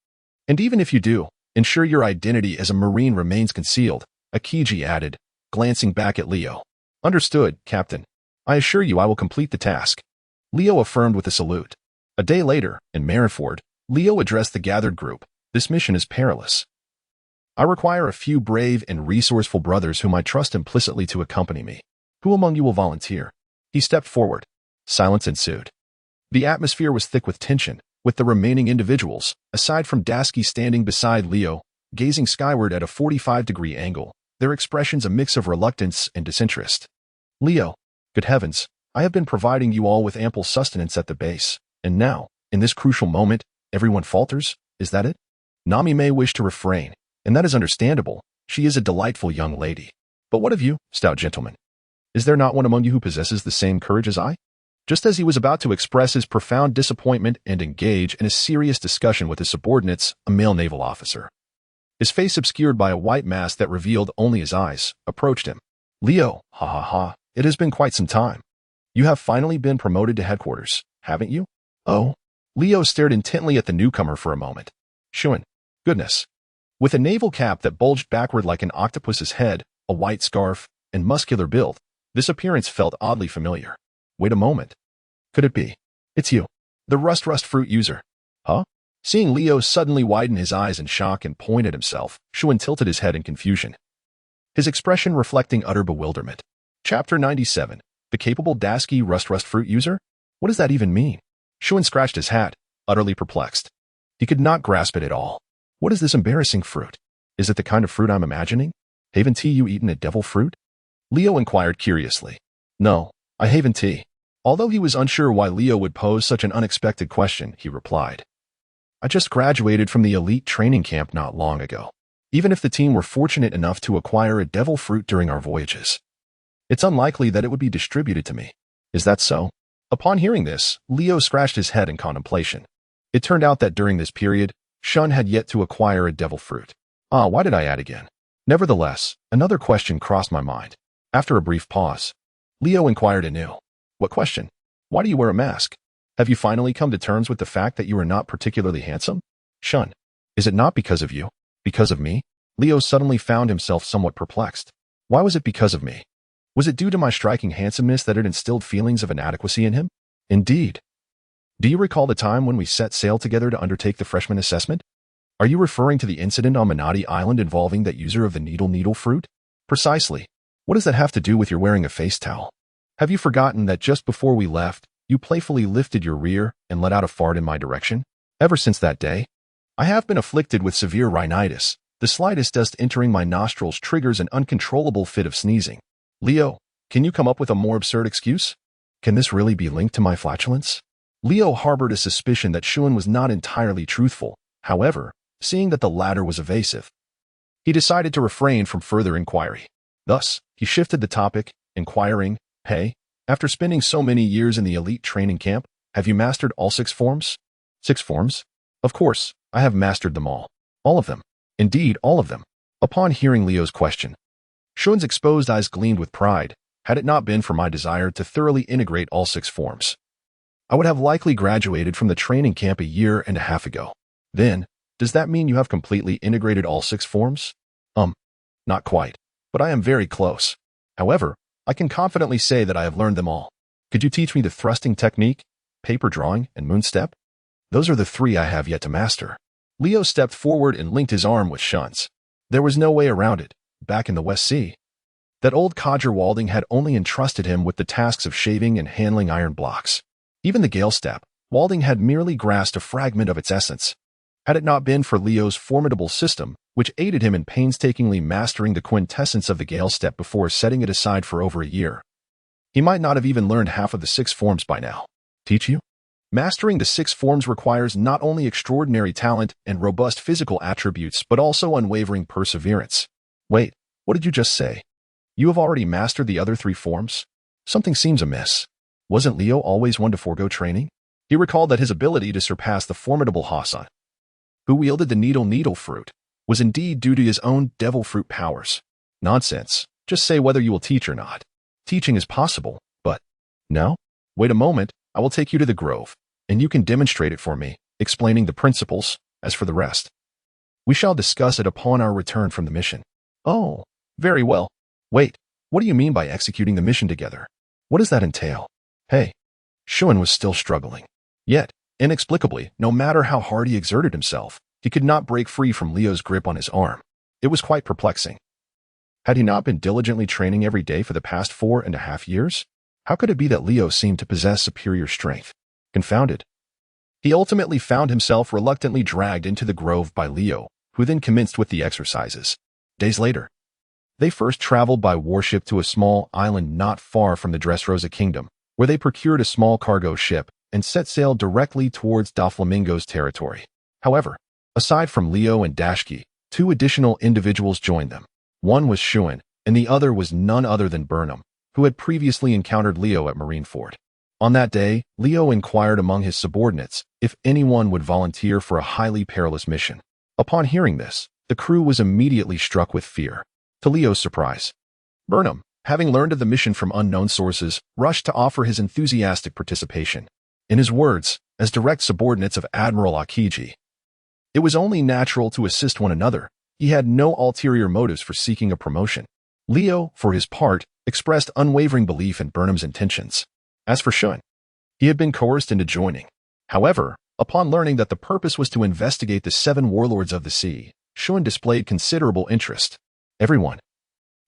And even if you do, ensure your identity as a Marine remains concealed, Akiji added, glancing back at Leo. Understood, Captain. I assure you I will complete the task. Leo affirmed with a salute. A day later, in Marineford, Leo addressed the gathered group. This mission is perilous. I require a few brave and resourceful brothers whom I trust implicitly to accompany me. Who among you will volunteer? He stepped forward. Silence ensued. The atmosphere was thick with tension, with the remaining individuals, aside from Dasky standing beside Leo, gazing skyward at a 45-degree angle, their expressions a mix of reluctance and disinterest. Leo, good heavens, I have been providing you all with ample sustenance at the base, and now, in this crucial moment, everyone falters? Is that it? Nami may wish to refrain, and that is understandable. She is a delightful young lady. But what of you, stout gentleman? Is there not one among you who possesses the same courage as I? Just as he was about to express his profound disappointment and engage in a serious discussion with his subordinates, a male naval officer, his face obscured by a white mask that revealed only his eyes, approached him. Leo, ha ha ha, it has been quite some time. You have finally been promoted to headquarters, haven't you? Oh. Leo stared intently at the newcomer for a moment. Shun, goodness. With a naval cap that bulged backward like an octopus's head, a white scarf, and muscular build, this appearance felt oddly familiar. Wait a moment. Could it be? It's you, the rust fruit user. Huh? Seeing Leo suddenly widen his eyes in shock and point at himself, Shun tilted his head in confusion, his expression reflecting utter bewilderment. Chapter 97. The capable Dasky rust fruit user? What does that even mean? Shun scratched his hat, utterly perplexed. He could not grasp it at all. What is this embarrassing fruit? Is it the kind of fruit I'm imagining? Haven't you eaten a devil fruit? Leo inquired curiously. No, I haven't. Although he was unsure why Leo would pose such an unexpected question, he replied. I just graduated from the elite training camp not long ago. Even if the team were fortunate enough to acquire a devil fruit during our voyages, it's unlikely that it would be distributed to me. Is that so? Upon hearing this, Leo scratched his head in contemplation. It turned out that during this period, Shun had yet to acquire a devil fruit. Why did I add again? Nevertheless, another question crossed my mind. After a brief pause, Leo inquired anew. What question? Why do you wear a mask? Have you finally come to terms with the fact that you are not particularly handsome? Shun, is it not because of you? Because of me? Leo suddenly found himself somewhat perplexed. Why was it because of me? Was it due to my striking handsomeness that it instilled feelings of inadequacy in him? Indeed. Do you recall the time when we set sail together to undertake the freshman assessment? Are you referring to the incident on Manati Island involving that user of the needle fruit? Precisely. What does that have to do with your wearing a face towel? Have you forgotten that just before we left, you playfully lifted your rear and let out a fart in my direction? Ever since that day, I have been afflicted with severe rhinitis. The slightest dust entering my nostrils triggers an uncontrollable fit of sneezing. Leo, can you come up with a more absurd excuse? Can this really be linked to my flatulence? Leo harbored a suspicion that Shun was not entirely truthful. However, seeing that the latter was evasive, he decided to refrain from further inquiry. Thus, he shifted the topic, inquiring, Hey, after spending so many years in the elite training camp, have you mastered all 6 forms? 6 forms? Of course, I have mastered them all. All of them. Indeed, all of them. Upon hearing Leo's question, Shun's exposed eyes gleamed with pride. Had it not been for my desire to thoroughly integrate all 6 forms, I would have likely graduated from the training camp a year and a half ago. Then, does that mean you have completely integrated all 6 forms? Not quite, but I am very close. However, I can confidently say that I have learned them all. Could you teach me the thrusting technique, paper drawing, and moon step? Those are the 3 I have yet to master. Leo stepped forward and linked his arm with Shun's. There was no way around it. Back in the West Sea, that old codger Walding had only entrusted him with the tasks of shaving and handling iron blocks. Even the gale step, Walding had merely grasped a fragment of its essence. Had it not been for Leo's formidable system, which aided him in painstakingly mastering the quintessence of the gale step before setting it aside for over a year, he might not have even learned half of the 6 forms by now. Teach you? Mastering the 6 forms requires not only extraordinary talent and robust physical attributes, but also unwavering perseverance. Wait, what did you just say? You have already mastered the other 3 forms? Something seems amiss. Wasn't Leo always one to forego training? He recalled that his ability to surpass the formidable Hassan, who wielded the needle fruit, was indeed due to his own devil fruit powers. Nonsense. Just say whether you will teach or not. Teaching is possible, but... No? Wait a moment, I will take you to the grove, and you can demonstrate it for me, explaining the principles. As for the rest, we shall discuss it upon our return from the mission. Oh, very well. Wait, what do you mean by executing the mission together? What does that entail? Hey. Shun was still struggling. Yet, inexplicably, no matter how hard he exerted himself, he could not break free from Leo's grip on his arm. It was quite perplexing. Had he not been diligently training every day for the past 4.5 years? How could it be that Leo seemed to possess superior strength? Confounded, he ultimately found himself reluctantly dragged into the grove by Leo, who then commenced with the exercises. Days later, they first traveled by warship to a small island not far from the Dressrosa kingdom, where they procured a small cargo ship and set sail directly towards Doflamingo's territory. However, aside from Leo and Dashki, two additional individuals joined them. One was Shuan, and the other was none other than Burnham, who had previously encountered Leo at Marineford. On that day, Leo inquired among his subordinates if anyone would volunteer for a highly perilous mission. Upon hearing this, the crew was immediately struck with fear. To Leo's surprise, Burnham, having learned of the mission from unknown sources, rushed to offer his enthusiastic participation. In his words, as direct subordinates of Admiral Akiji, it was only natural to assist one another. He had no ulterior motives for seeking a promotion. Leo, for his part, expressed unwavering belief in Burnham's intentions. As for Shun, he had been coerced into joining. However, upon learning that the purpose was to investigate the 7 warlords of the sea, Shun displayed considerable interest. Everyone,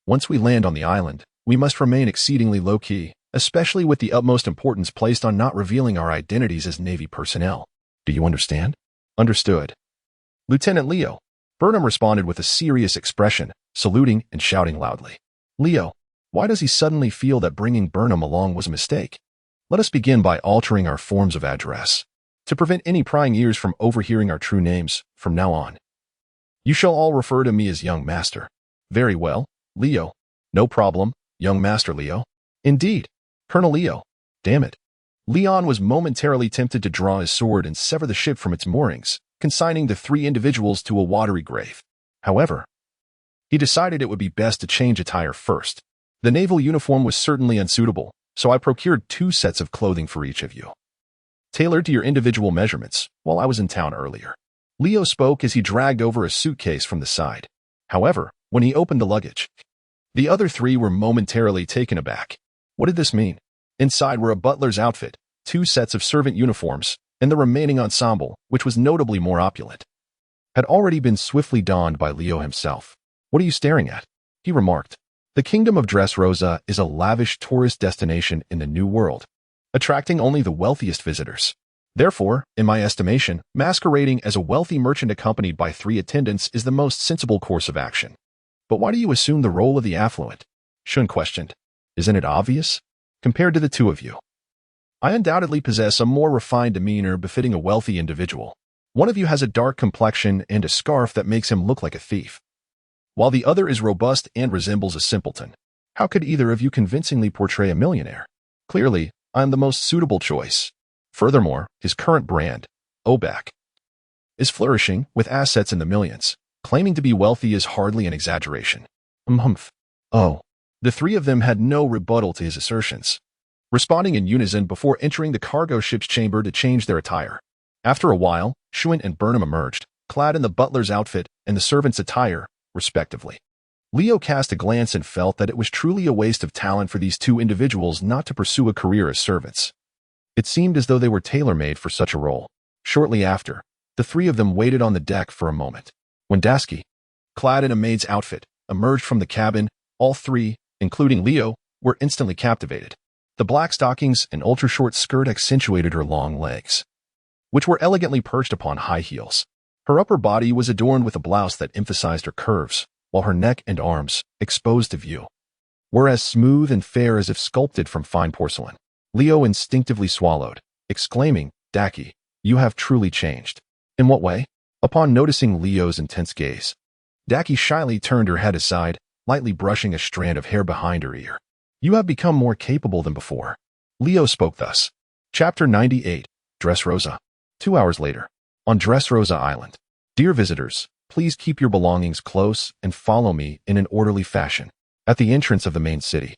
once we land on the island, we must remain exceedingly low-key, especially with the utmost importance placed on not revealing our identities as Navy personnel. Do you understand? Understood. Lieutenant Leo. Burnham responded with a serious expression, saluting and shouting loudly. Leo, why does he suddenly feel that bringing Burnham along was a mistake? Let us begin by altering our forms of address, to prevent any prying ears from overhearing our true names from now on. You shall all refer to me as young master. Very well, Leo. No problem, young master Leo. Indeed, Colonel Leo. Damn it. Leon was momentarily tempted to draw his sword and sever the ship from its moorings, consigning the 3 individuals to a watery grave. However, he decided it would be best to change attire first. The naval uniform was certainly unsuitable, so I procured 2 sets of clothing for each of you, tailored to your individual measurements, while I was in town earlier. Leo spoke as he dragged over a suitcase from the side. However, when he opened the luggage, the other 3 were momentarily taken aback. What did this mean? Inside were a butler's outfit, 2 sets of servant uniforms, and the remaining ensemble, which was notably more opulent, had already been swiftly donned by Leo himself. What are you staring at? He remarked. The kingdom of Dressrosa is a lavish tourist destination in the New World, attracting only the wealthiest visitors. Therefore, in my estimation, masquerading as a wealthy merchant accompanied by 3 attendants is the most sensible course of action. But why do you assume the role of the affluent? Shun questioned. Isn't it obvious? Compared to the 2 of you, I undoubtedly possess a more refined demeanor befitting a wealthy individual. One of you has a dark complexion and a scarf that makes him look like a thief, while the other is robust and resembles a simpleton. How could either of you convincingly portray a millionaire? Clearly, I am the most suitable choice. Furthermore, his current brand, Obak, is flourishing with assets in the millions. Claiming to be wealthy is hardly an exaggeration. Humph. Oh. The 3 of them had no rebuttal to his assertions, responding in unison before entering the cargo ship's chamber to change their attire. After a while, Shuan and Burnham emerged, clad in the butler's outfit and the servant's attire, respectively. Leo cast a glance and felt that it was truly a waste of talent for these 2 individuals not to pursue a career as servants. It seemed as though they were tailor-made for such a role. Shortly after, the 3 of them waited on the deck for a moment. When Dasky, clad in a maid's outfit, emerged from the cabin, all 3, including Leo, were instantly captivated. The black stockings and ultra-short skirt accentuated her long legs, which were elegantly perched upon high heels. Her upper body was adorned with a blouse that emphasized her curves, while her neck and arms, exposed to view, were as smooth and fair as if sculpted from fine porcelain. Leo instinctively swallowed, exclaiming, Daki, you have truly changed. In what way? Upon noticing Leo's intense gaze, Daki shyly turned her head aside, lightly brushing a strand of hair behind her ear. You have become more capable than before. Leo spoke thus. Chapter 98, Dressrosa. 2 hours later, on Dressrosa Island. Dear visitors, please keep your belongings close and follow me in an orderly fashion. At the entrance of the main city,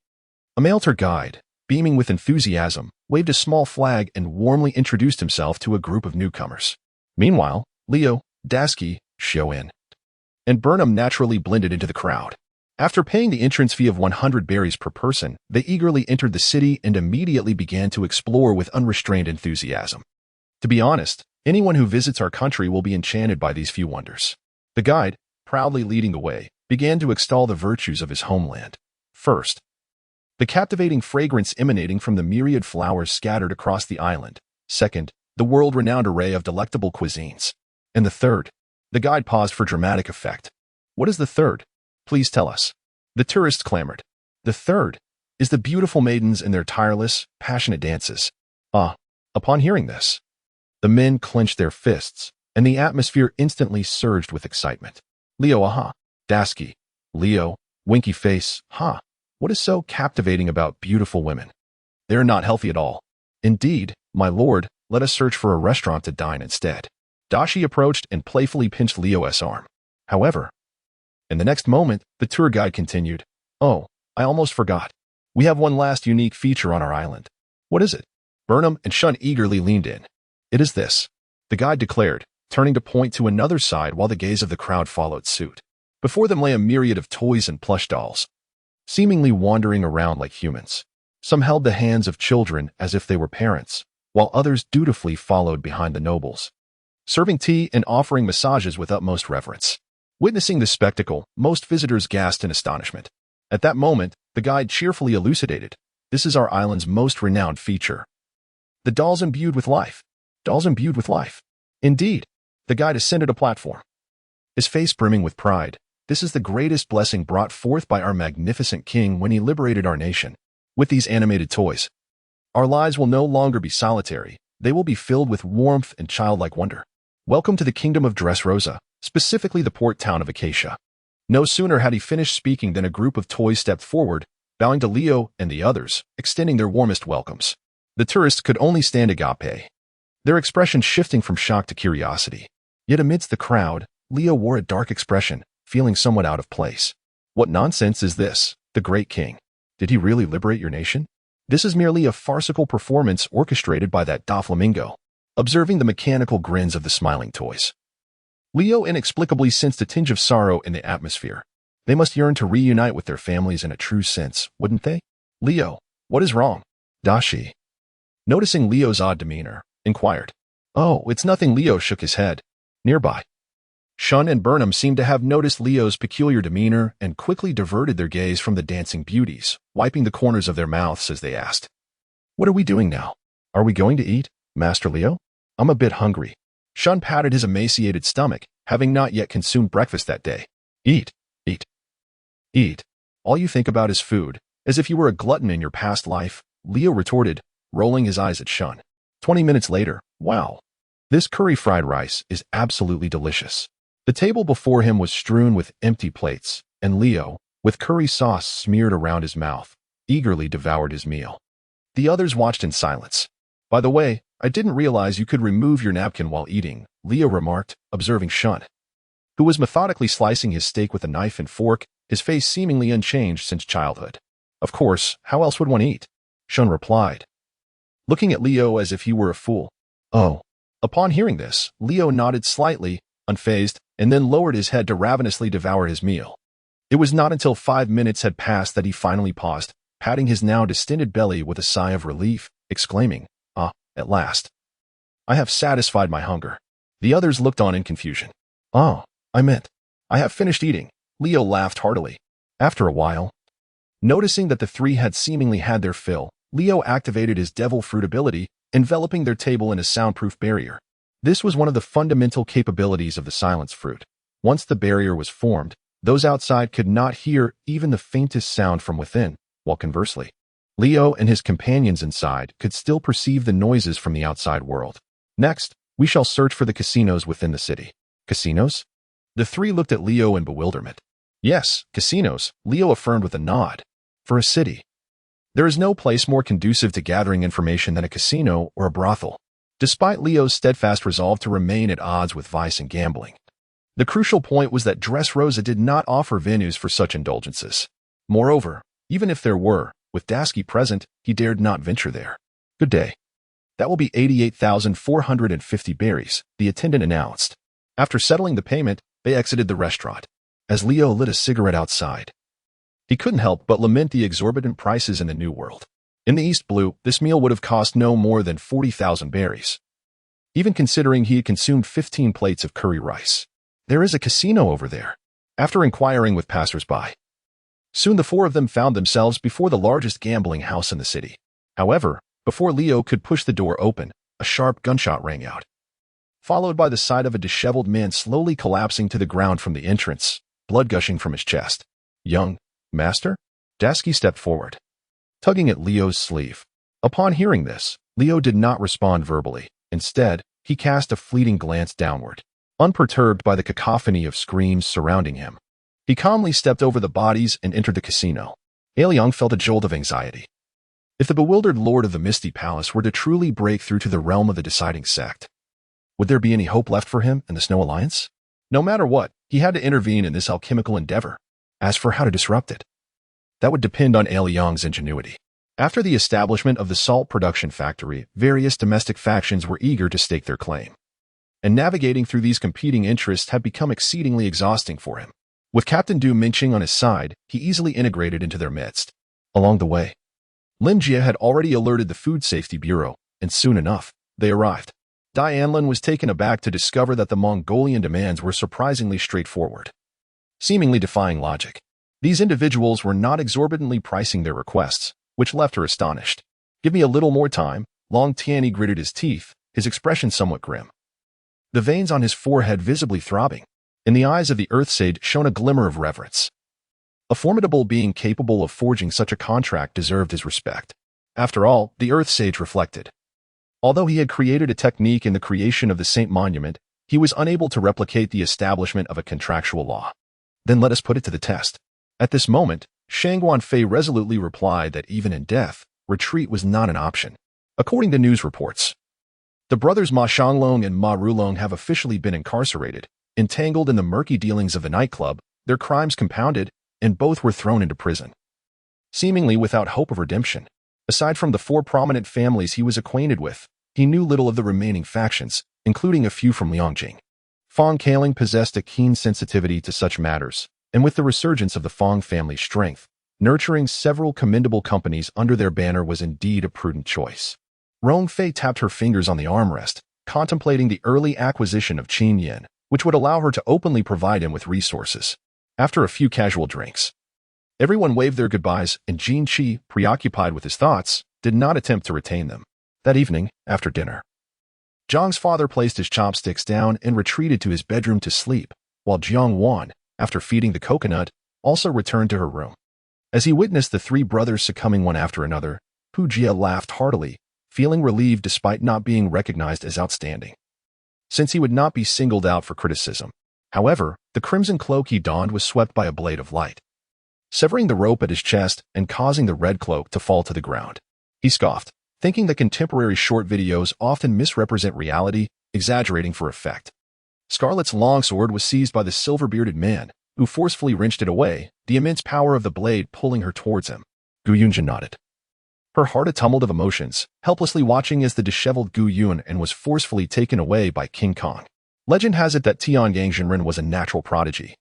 a male tour guide, beaming with enthusiasm, waved a small flag and warmly introduced himself to a group of newcomers. Meanwhile, Leo, Dasky, Shoin, and Burnham naturally blended into the crowd. After paying the entrance fee of 100 berries per person, they eagerly entered the city and immediately began to explore with unrestrained enthusiasm. To be honest, anyone who visits our country will be enchanted by these few wonders. The guide, proudly leading the way, began to extol the virtues of his homeland. First, the captivating fragrance emanating from the myriad flowers scattered across the island. Second, the world-renowned array of delectable cuisines. And the third. The guide paused for dramatic effect. What is the third? Please tell us. The tourists clamored. The third is the beautiful maidens in their tireless, passionate dances. Upon hearing this, the men clenched their fists, and the atmosphere instantly surged with excitement. Leo, Dasky. Leo, winky face, What is so captivating about beautiful women? They are not healthy at all. Indeed, my lord, let us search for a restaurant to dine instead. Dashi approached and playfully pinched Leo's arm. However, in the next moment, the tour guide continued, "Oh, I almost forgot. We have one last unique feature on our island." "What is it?" Burnham and Shun eagerly leaned in. "It is this," the guide declared, turning to point to another side while the gaze of the crowd followed suit. Before them lay a myriad of toys and plush dolls, seemingly wandering around like humans. Some held the hands of children as if they were parents, while others dutifully followed behind the nobles, serving tea and offering massages with utmost reverence. Witnessing this spectacle, most visitors gasped in astonishment. At that moment, the guide cheerfully elucidated, "This is our island's most renowned feature. The dolls imbued with life. Dolls imbued with life." Indeed, the guide ascended a platform, his face brimming with pride. "This is the greatest blessing brought forth by our magnificent king when he liberated our nation. With these animated toys, our lives will no longer be solitary. They will be filled with warmth and childlike wonder. Welcome to the kingdom of Dressrosa, specifically the port town of Acacia." No sooner had he finished speaking than a group of toys stepped forward, bowing to Leo and the others, extending their warmest welcomes. The tourists could only stand agape, their expression shifting from shock to curiosity. Yet amidst the crowd, Leo wore a dark expression, feeling somewhat out of place. "What nonsense is this, the great king? Did he really liberate your nation? This is merely a farcical performance orchestrated by that Doflamingo." Observing the mechanical grins of the smiling toys, Leo inexplicably sensed a tinge of sorrow in the atmosphere. They must yearn to reunite with their families in a true sense, wouldn't they? "Leo, what is wrong?" Dashi, noticing Leo's odd demeanor, inquired. "Oh, it's nothing." Leo shook his head. Nearby, Shun and Burnham seemed to have noticed Leo's peculiar demeanor and quickly diverted their gaze from the dancing beauties, wiping the corners of their mouths as they asked, "What are we doing now? Are we going to eat, Master Leo?" "I'm a bit hungry." Shun patted his emaciated stomach, having not yet consumed breakfast that day. Eat, eat, eat. All you think about is food, as if you were a glutton in your past life," Leo retorted, rolling his eyes at Shun. 20 minutes later, "Wow, this curry fried rice is absolutely delicious." The table before him was strewn with empty plates, and Leo, with curry sauce smeared around his mouth, eagerly devoured his meal. The others watched in silence. "By the way, I didn't realize you could remove your napkin while eating," Leo remarked, observing Shun, who was methodically slicing his steak with a knife and fork, his face seemingly unchanged since childhood. "Of course, how else would one eat?" Shun replied, looking at Leo as if he were a fool. "Oh." Upon hearing this, Leo nodded slightly, unfazed, and then lowered his head to ravenously devour his meal. It was not until 5 minutes had passed that he finally paused, patting his now distended belly with a sigh of relief, exclaiming, "At last. I have satisfied my hunger." The others looked on in confusion. "Oh, I have finished eating." Leo laughed heartily. After a while, noticing that the three had seemingly had their fill, Leo activated his devil fruit ability, enveloping their table in a soundproof barrier. This was one of the fundamental capabilities of the silence fruit. Once the barrier was formed, those outside could not hear even the faintest sound from within, while conversely, Leo and his companions inside could still perceive the noises from the outside world. "Next, we shall search for the casinos within the city." "Casinos?" The three looked at Leo in bewilderment. "Yes, casinos," Leo affirmed with a nod. "For a city, there is no place more conducive to gathering information than a casino or a brothel." Despite Leo's steadfast resolve to remain at odds with vice and gambling, the crucial point was that Dressrosa did not offer venues for such indulgences. Moreover, even if there were, with Dasky present, he dared not venture there. "Good day. That will be 88,450 berries, the attendant announced. After settling the payment, they exited the restaurant. As Leo lit a cigarette outside, he couldn't help but lament the exorbitant prices in the New World. In the East Blue, this meal would have cost no more than 40,000 berries, even considering he had consumed 15 plates of curry rice. "There is a casino over there." After inquiring with passers-by, Soon the four of them found themselves before the largest gambling house in the city. However, before Leo could push the door open, a sharp gunshot rang out, followed by the sight of a disheveled man slowly collapsing to the ground from the entrance, blood gushing from his chest. "Young master?" Dasky stepped forward, tugging at Leo's sleeve. Upon hearing this, Leo did not respond verbally. Instead, he cast a fleeting glance downward, unperturbed by the cacophony of screams surrounding him. He calmly stepped over the bodies and entered the casino. Ailiang felt a jolt of anxiety. If the bewildered lord of the Misty Palace were to truly break through to the realm of the deciding sect, would there be any hope left for him in the Snow Alliance? No matter what, he had to intervene in this alchemical endeavor. As for how to disrupt it, that would depend on Ailiang's ingenuity. After the establishment of the salt production factory, various domestic factions were eager to stake their claim, and navigating through these competing interests had become exceedingly exhausting for him. With Captain Du Mingqing on his side, he easily integrated into their midst. Along the way, Lin Jie had already alerted the Food Safety Bureau, and soon enough, they arrived. Dianlin was taken aback to discover that the Mongolian demands were surprisingly straightforward, seemingly defying logic. These individuals were not exorbitantly pricing their requests, which left her astonished. "Give me a little more time." Long Tianyi gritted his teeth, his expression somewhat grim, the veins on his forehead visibly throbbing. In the eyes of the Earth Sage shone a glimmer of reverence. A formidable being capable of forging such a contract deserved his respect. After all, the Earth Sage reflected, although he had created a technique in the creation of the Saint Monument, he was unable to replicate the establishment of a contractual law. "Then let us put it to the test." At this moment, Shang Guanfei resolutely replied that even in death, retreat was not an option. According to news reports, the brothers Ma Shanglong and Ma Rulong have officially been incarcerated, entangled in the murky dealings of the nightclub, their crimes compounded, and both were thrown into prison, seemingly without hope of redemption. Aside from the four prominent families he was acquainted with, he knew little of the remaining factions, including a few from Liangjing. Fong Kaling possessed a keen sensitivity to such matters, and with the resurgence of the Fong family's strength, nurturing several commendable companies under their banner was indeed a prudent choice. Rong Fei tapped her fingers on the armrest, contemplating the early acquisition of Qin Yin, which would allow her to openly provide him with resources. After a few casual drinks, everyone waved their goodbyes, and Jin Qi, preoccupied with his thoughts, did not attempt to retain them. That evening, after dinner, Zhang's father placed his chopsticks down and retreated to his bedroom to sleep, while Jiang Wan, after feeding the coconut, also returned to her room. As he witnessed the three brothers succumbing one after another, Hu Jia laughed heartily, feeling relieved despite not being recognized as outstanding, since he would not be singled out for criticism. However, the crimson cloak he donned was swept by a blade of light, severing the rope at his chest and causing the red cloak to fall to the ground. He scoffed, thinking that contemporary short videos often misrepresent reality, exaggerating for effect. Scarlet's longsword was seized by the silver-bearded man, who forcefully wrenched it away, the immense power of the blade pulling her towards him. Gu Yunjin nodded, her heart a tumult of emotions, helplessly watching as the disheveled Gu Yun and was forcefully taken away by King Kong. Legend has it that Tian Yangzhenren was a natural prodigy,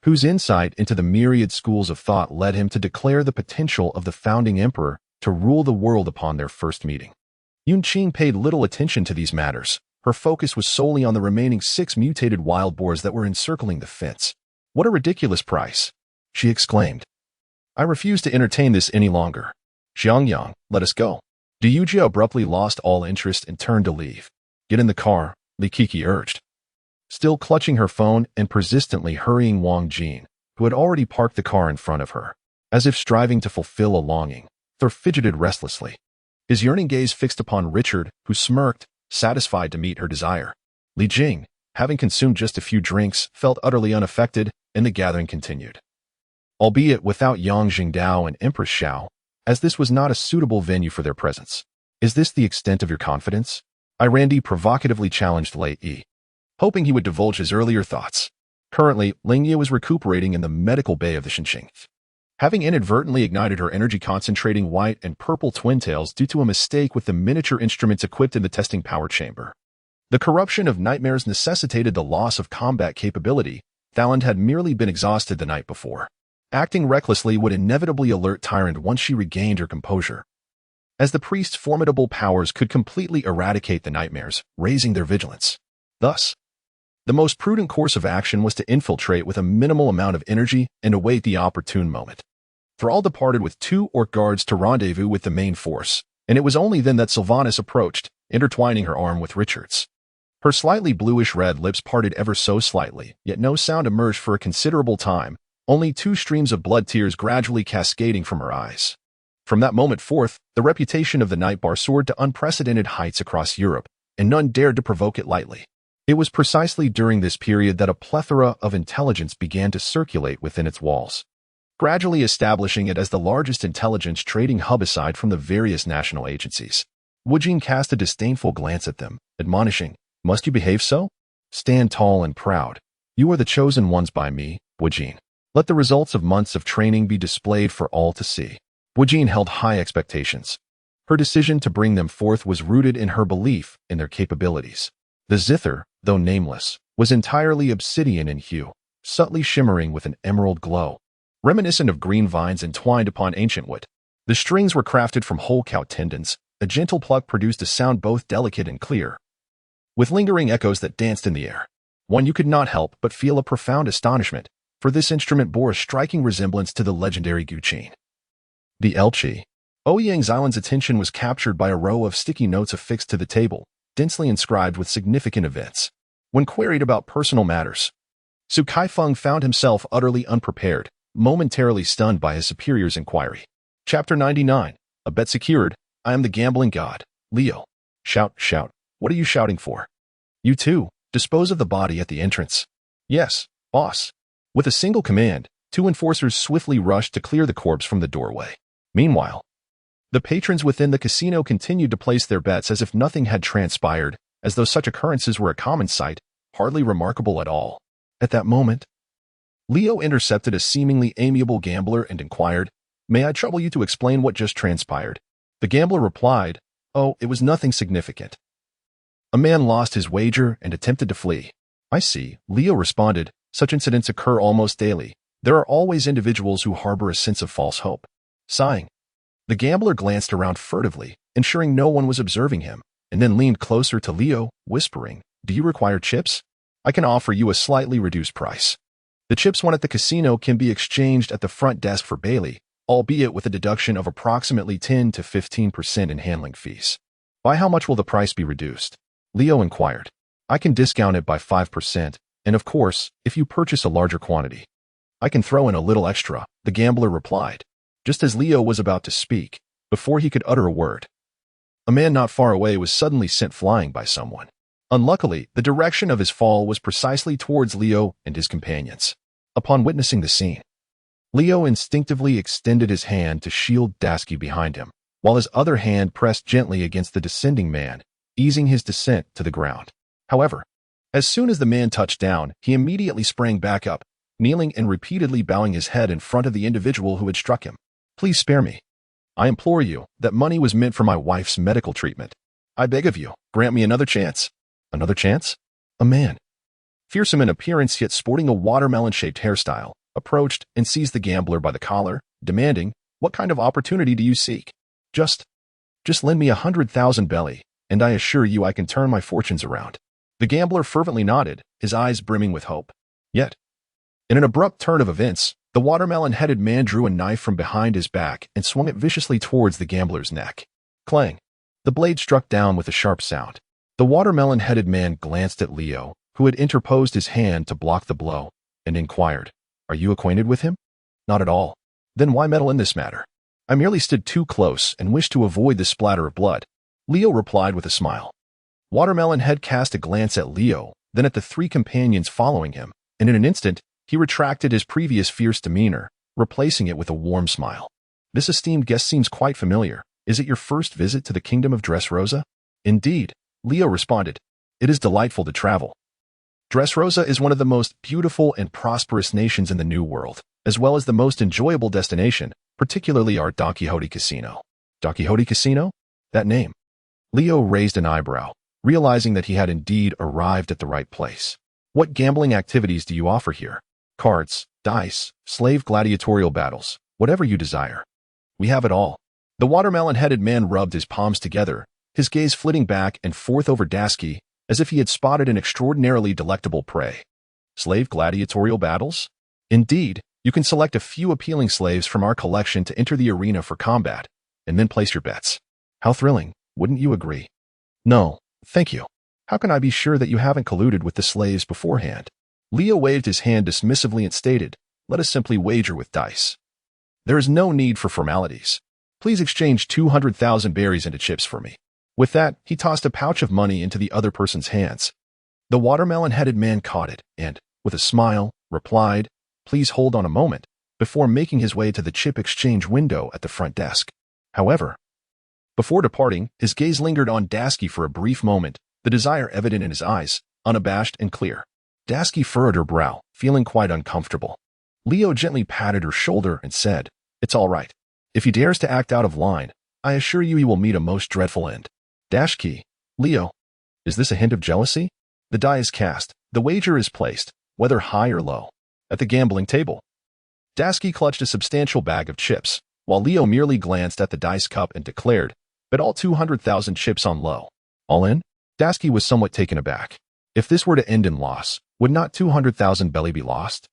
whose insight into the myriad schools of thought led him to declare the potential of the founding emperor to rule the world upon their first meeting. Yun Qing paid little attention to these matters. Her focus was solely on the remaining 6 mutated wild boars that were encircling the fence. "What a ridiculous price!" she exclaimed. "I refuse to entertain this any longer. Xiangyang, let us go." Du Yujia abruptly lost all interest and turned to leave. "Get in the car," Li Kiki urged, still clutching her phone and persistently hurrying Wang Jin, who had already parked the car in front of her. As if striving to fulfill a longing, Thor fidgeted restlessly, his yearning gaze fixed upon Richard, who smirked, satisfied to meet her desire. Li Jing, having consumed just a few drinks, felt utterly unaffected, and the gathering continued, albeit without Yang Jingdao and Empress Xiao, as this was not a suitable venue for their presence. "Is this the extent of your confidence?" Randy provocatively challenged Lei Yi, hoping he would divulge his earlier thoughts. Currently, Ling Ye was recuperating in the medical bay of the Xinqing, having inadvertently ignited her energy-concentrating white and purple twin tails due to a mistake with the miniature instruments equipped in the testing power chamber. The corruption of nightmares necessitated the loss of combat capability. Thaland had merely been exhausted the night before. Acting recklessly would inevitably alert Tyrant once she regained her composure, as the priest's formidable powers could completely eradicate the nightmares, raising their vigilance. Thus, the most prudent course of action was to infiltrate with a minimal amount of energy and await the opportune moment. Thrall departed with 2 orc guards to rendezvous with the main force, and it was only then that Sylvanas approached, intertwining her arm with Richard's. Her slightly bluish-red lips parted ever so slightly, yet no sound emerged for a considerable time, only 2 streams of blood tears gradually cascading from her eyes. From that moment forth, the reputation of the Night Bar soared to unprecedented heights across Europe, and none dared to provoke it lightly. It was precisely during this period that a plethora of intelligence began to circulate within its walls, gradually establishing it as the largest intelligence trading hub aside from the various national agencies. Woojin cast a disdainful glance at them, admonishing, "Must you behave so? Stand tall and proud. You are the chosen ones by me, Woojin. Let the results of months of training be displayed for all to see." Woojin held high expectations. Her decision to bring them forth was rooted in her belief in their capabilities. The zither, though nameless, was entirely obsidian in hue, subtly shimmering with an emerald glow, reminiscent of green vines entwined upon ancient wood. The strings were crafted from whole cow tendons. A gentle pluck produced a sound both delicate and clear, with lingering echoes that danced in the air. One you could not help but feel a profound astonishment, for this instrument bore a striking resemblance to the legendary guqin. The Elchi. Ouyang's island's attention was captured by a row of sticky notes affixed to the table, densely inscribed with significant events. When queried about personal matters, Su Kaifeng found himself utterly unprepared, momentarily stunned by his superior's inquiry. Chapter 99. A bet secured. I am the gambling god, Leo. Shout, shout. What are you shouting for? You too. Dispose of the body at the entrance. Yes, boss. With a single command, 2 enforcers swiftly rushed to clear the corpse from the doorway. Meanwhile, the patrons within the casino continued to place their bets as if nothing had transpired, as though such occurrences were a common sight, hardly remarkable at all. At that moment, Leo intercepted a seemingly amiable gambler and inquired, "May I trouble you to explain what just transpired?" The gambler replied, "Oh, it was nothing significant. A man lost his wager and attempted to flee." "I see," Leo responded. "Such incidents occur almost daily. There are always individuals who harbor a sense of false hope." Sighing, the gambler glanced around furtively, ensuring no one was observing him, and then leaned closer to Leo, whispering, "Do you require chips? I can offer you a slightly reduced price. The chips won at the casino can be exchanged at the front desk for Bailey, albeit with a deduction of approximately 10 to 15% in handling fees." "By how much will the price be reduced?" Leo inquired. "I can discount it by 5%, and of course, if you purchase a larger quantity, I can throw in a little extra," the gambler replied. Just as Leo was about to speak, before he could utter a word, a man not far away was suddenly sent flying by someone. Unluckily, the direction of his fall was precisely towards Leo and his companions. Upon witnessing the scene, Leo instinctively extended his hand to shield Dasky behind him, while his other hand pressed gently against the descending man, easing his descent to the ground. However, as soon as the man touched down, he immediately sprang back up, kneeling and repeatedly bowing his head in front of the individual who had struck him. "Please spare me. I implore you, that money was meant for my wife's medical treatment. I beg of you, grant me another chance." "Another chance?" A man, fearsome in appearance yet sporting a watermelon-shaped hairstyle, approached and seized the gambler by the collar, demanding, "What kind of opportunity do you seek? Just lend me 100,000 belly, and I assure you I can turn my fortunes around." The gambler fervently nodded, his eyes brimming with hope. Yet, in an abrupt turn of events, the watermelon-headed man drew a knife from behind his back and swung it viciously towards the gambler's neck. Clang! The blade struck down with a sharp sound. The watermelon-headed man glanced at Leo, who had interposed his hand to block the blow, and inquired, "Are you acquainted with him?" "Not at all." "Then why meddle in this matter?" "I merely stood too close and wished to avoid the splatter of blood," Leo replied with a smile. Watermelon Head cast a glance at Leo, then at the 3 companions following him, and in an instant, he retracted his previous fierce demeanor, replacing it with a warm smile. "This esteemed guest seems quite familiar. Is it your first visit to the kingdom of Dressrosa?" "Indeed," Leo responded. "It is delightful to travel. Dressrosa is one of the most beautiful and prosperous nations in the New World, as well as the most enjoyable destination, particularly our Don Quixote Casino." "Don Quixote Casino?" That name. Leo raised an eyebrow, realizing that he had indeed arrived at the right place. "What gambling activities do you offer here?" "Cards, dice, slave gladiatorial battles, whatever you desire. We have it all." The watermelon-headed man rubbed his palms together, his gaze flitting back and forth over Dasky, as if he had spotted an extraordinarily delectable prey. "Slave gladiatorial battles?" "Indeed, You can select a few appealing slaves from our collection to enter the arena for combat, and then place your bets. How thrilling, wouldn't you agree? No, thank you. How can I be sure that you haven't colluded with the slaves beforehand? Leo waved his hand dismissively and stated, let us simply wager with dice. There is no need for formalities. Please exchange 200,000 berries into chips for me. With that, he tossed a pouch of money into the other person's hands. The watermelon-headed man caught it and, with a smile, replied, please hold on a moment, before making his way to the chip exchange window at the front desk. However, before departing, his gaze lingered on Dasky for a brief moment, the desire evident in his eyes, unabashed and clear. Dasky furrowed her brow, feeling quite uncomfortable. Leo gently patted her shoulder and said, it's all right. If he dares to act out of line, I assure you he will meet a most dreadful end. Dasky, Leo, is this a hint of jealousy? The die is cast, the wager is placed, whether high or low, at the gambling table. Dasky clutched a substantial bag of chips, while Leo merely glanced at the dice cup and declared, bet all 200,000 chips on low. All in? Dasky was somewhat taken aback. If this were to end in loss, would not 200,000 belly be lost?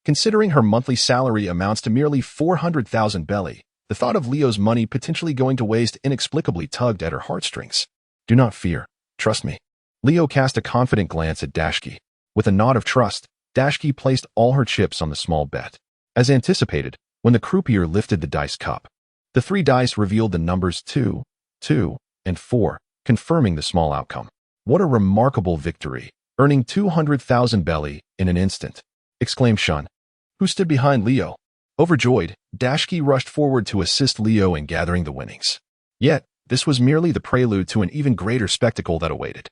Considering her monthly salary amounts to merely 400,000 belly, the thought of Leo's money potentially going to waste inexplicably tugged at her heartstrings. Do not fear. Trust me. Leo cast a confident glance at Dasky. With a nod of trust, Dasky placed all her chips on the small bet. As anticipated, when the croupier lifted the dice cup, the 3 dice revealed the numbers 2, 2, and 4, confirming the small outcome. What a remarkable victory, earning 200,000 belly in an instant, exclaimed Shun, who stood behind Leo. Overjoyed, Dasky rushed forward to assist Leo in gathering the winnings. Yet, this was merely the prelude to an even greater spectacle that awaited.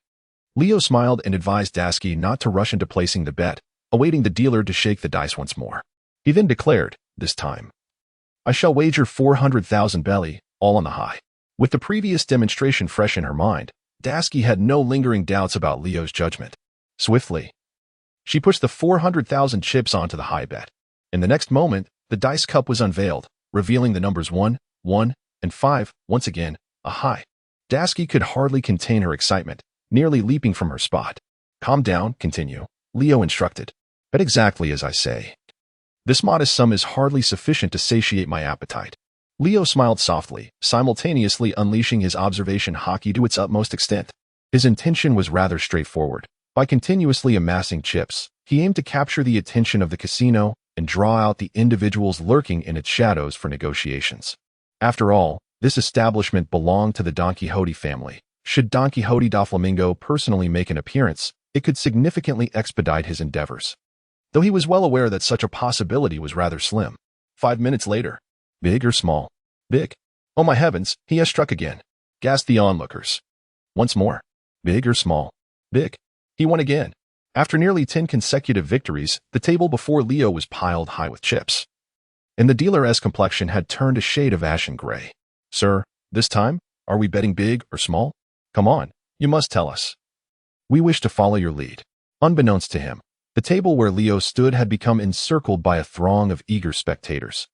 Leo smiled and advised Dasky not to rush into placing the bet, awaiting the dealer to shake the dice once more. He then declared, this time, I shall wager 400,000 belly, all on the high. With the previous demonstration fresh in her mind, Dasky had no lingering doubts about Leo's judgment. Swiftly, she pushed the 400,000 chips onto the high bet. In the next moment, the dice cup was unveiled, revealing the numbers 1, 1, and 5, once again, a high. Dasky could hardly contain her excitement, nearly leaping from her spot. Calm down, continue, Leo instructed. Bet exactly as I say. This modest sum is hardly sufficient to satiate my appetite. Leo smiled softly, simultaneously unleashing his observation hockey to its utmost extent. His intention was rather straightforward. By continuously amassing chips, he aimed to capture the attention of the casino and draw out the individuals lurking in its shadows for negotiations. After all, this establishment belonged to the Don Quixote family. Should Don Quixote da Flamingo personally make an appearance, it could significantly expedite his endeavors. Though he was well aware that such a possibility was rather slim. 5 minutes later. Big or small? Big. Oh my heavens, he has struck again, gasped the onlookers. Once more. Big or small? Big. He won again. After nearly 10 consecutive victories, the table before Leo was piled high with chips. And the dealer's complexion had turned a shade of ashen gray. Sir, this time, are we betting big or small? Come on, you must tell us. We wish to follow your lead. Unbeknownst to him, the table where Leo stood had become encircled by a throng of eager spectators,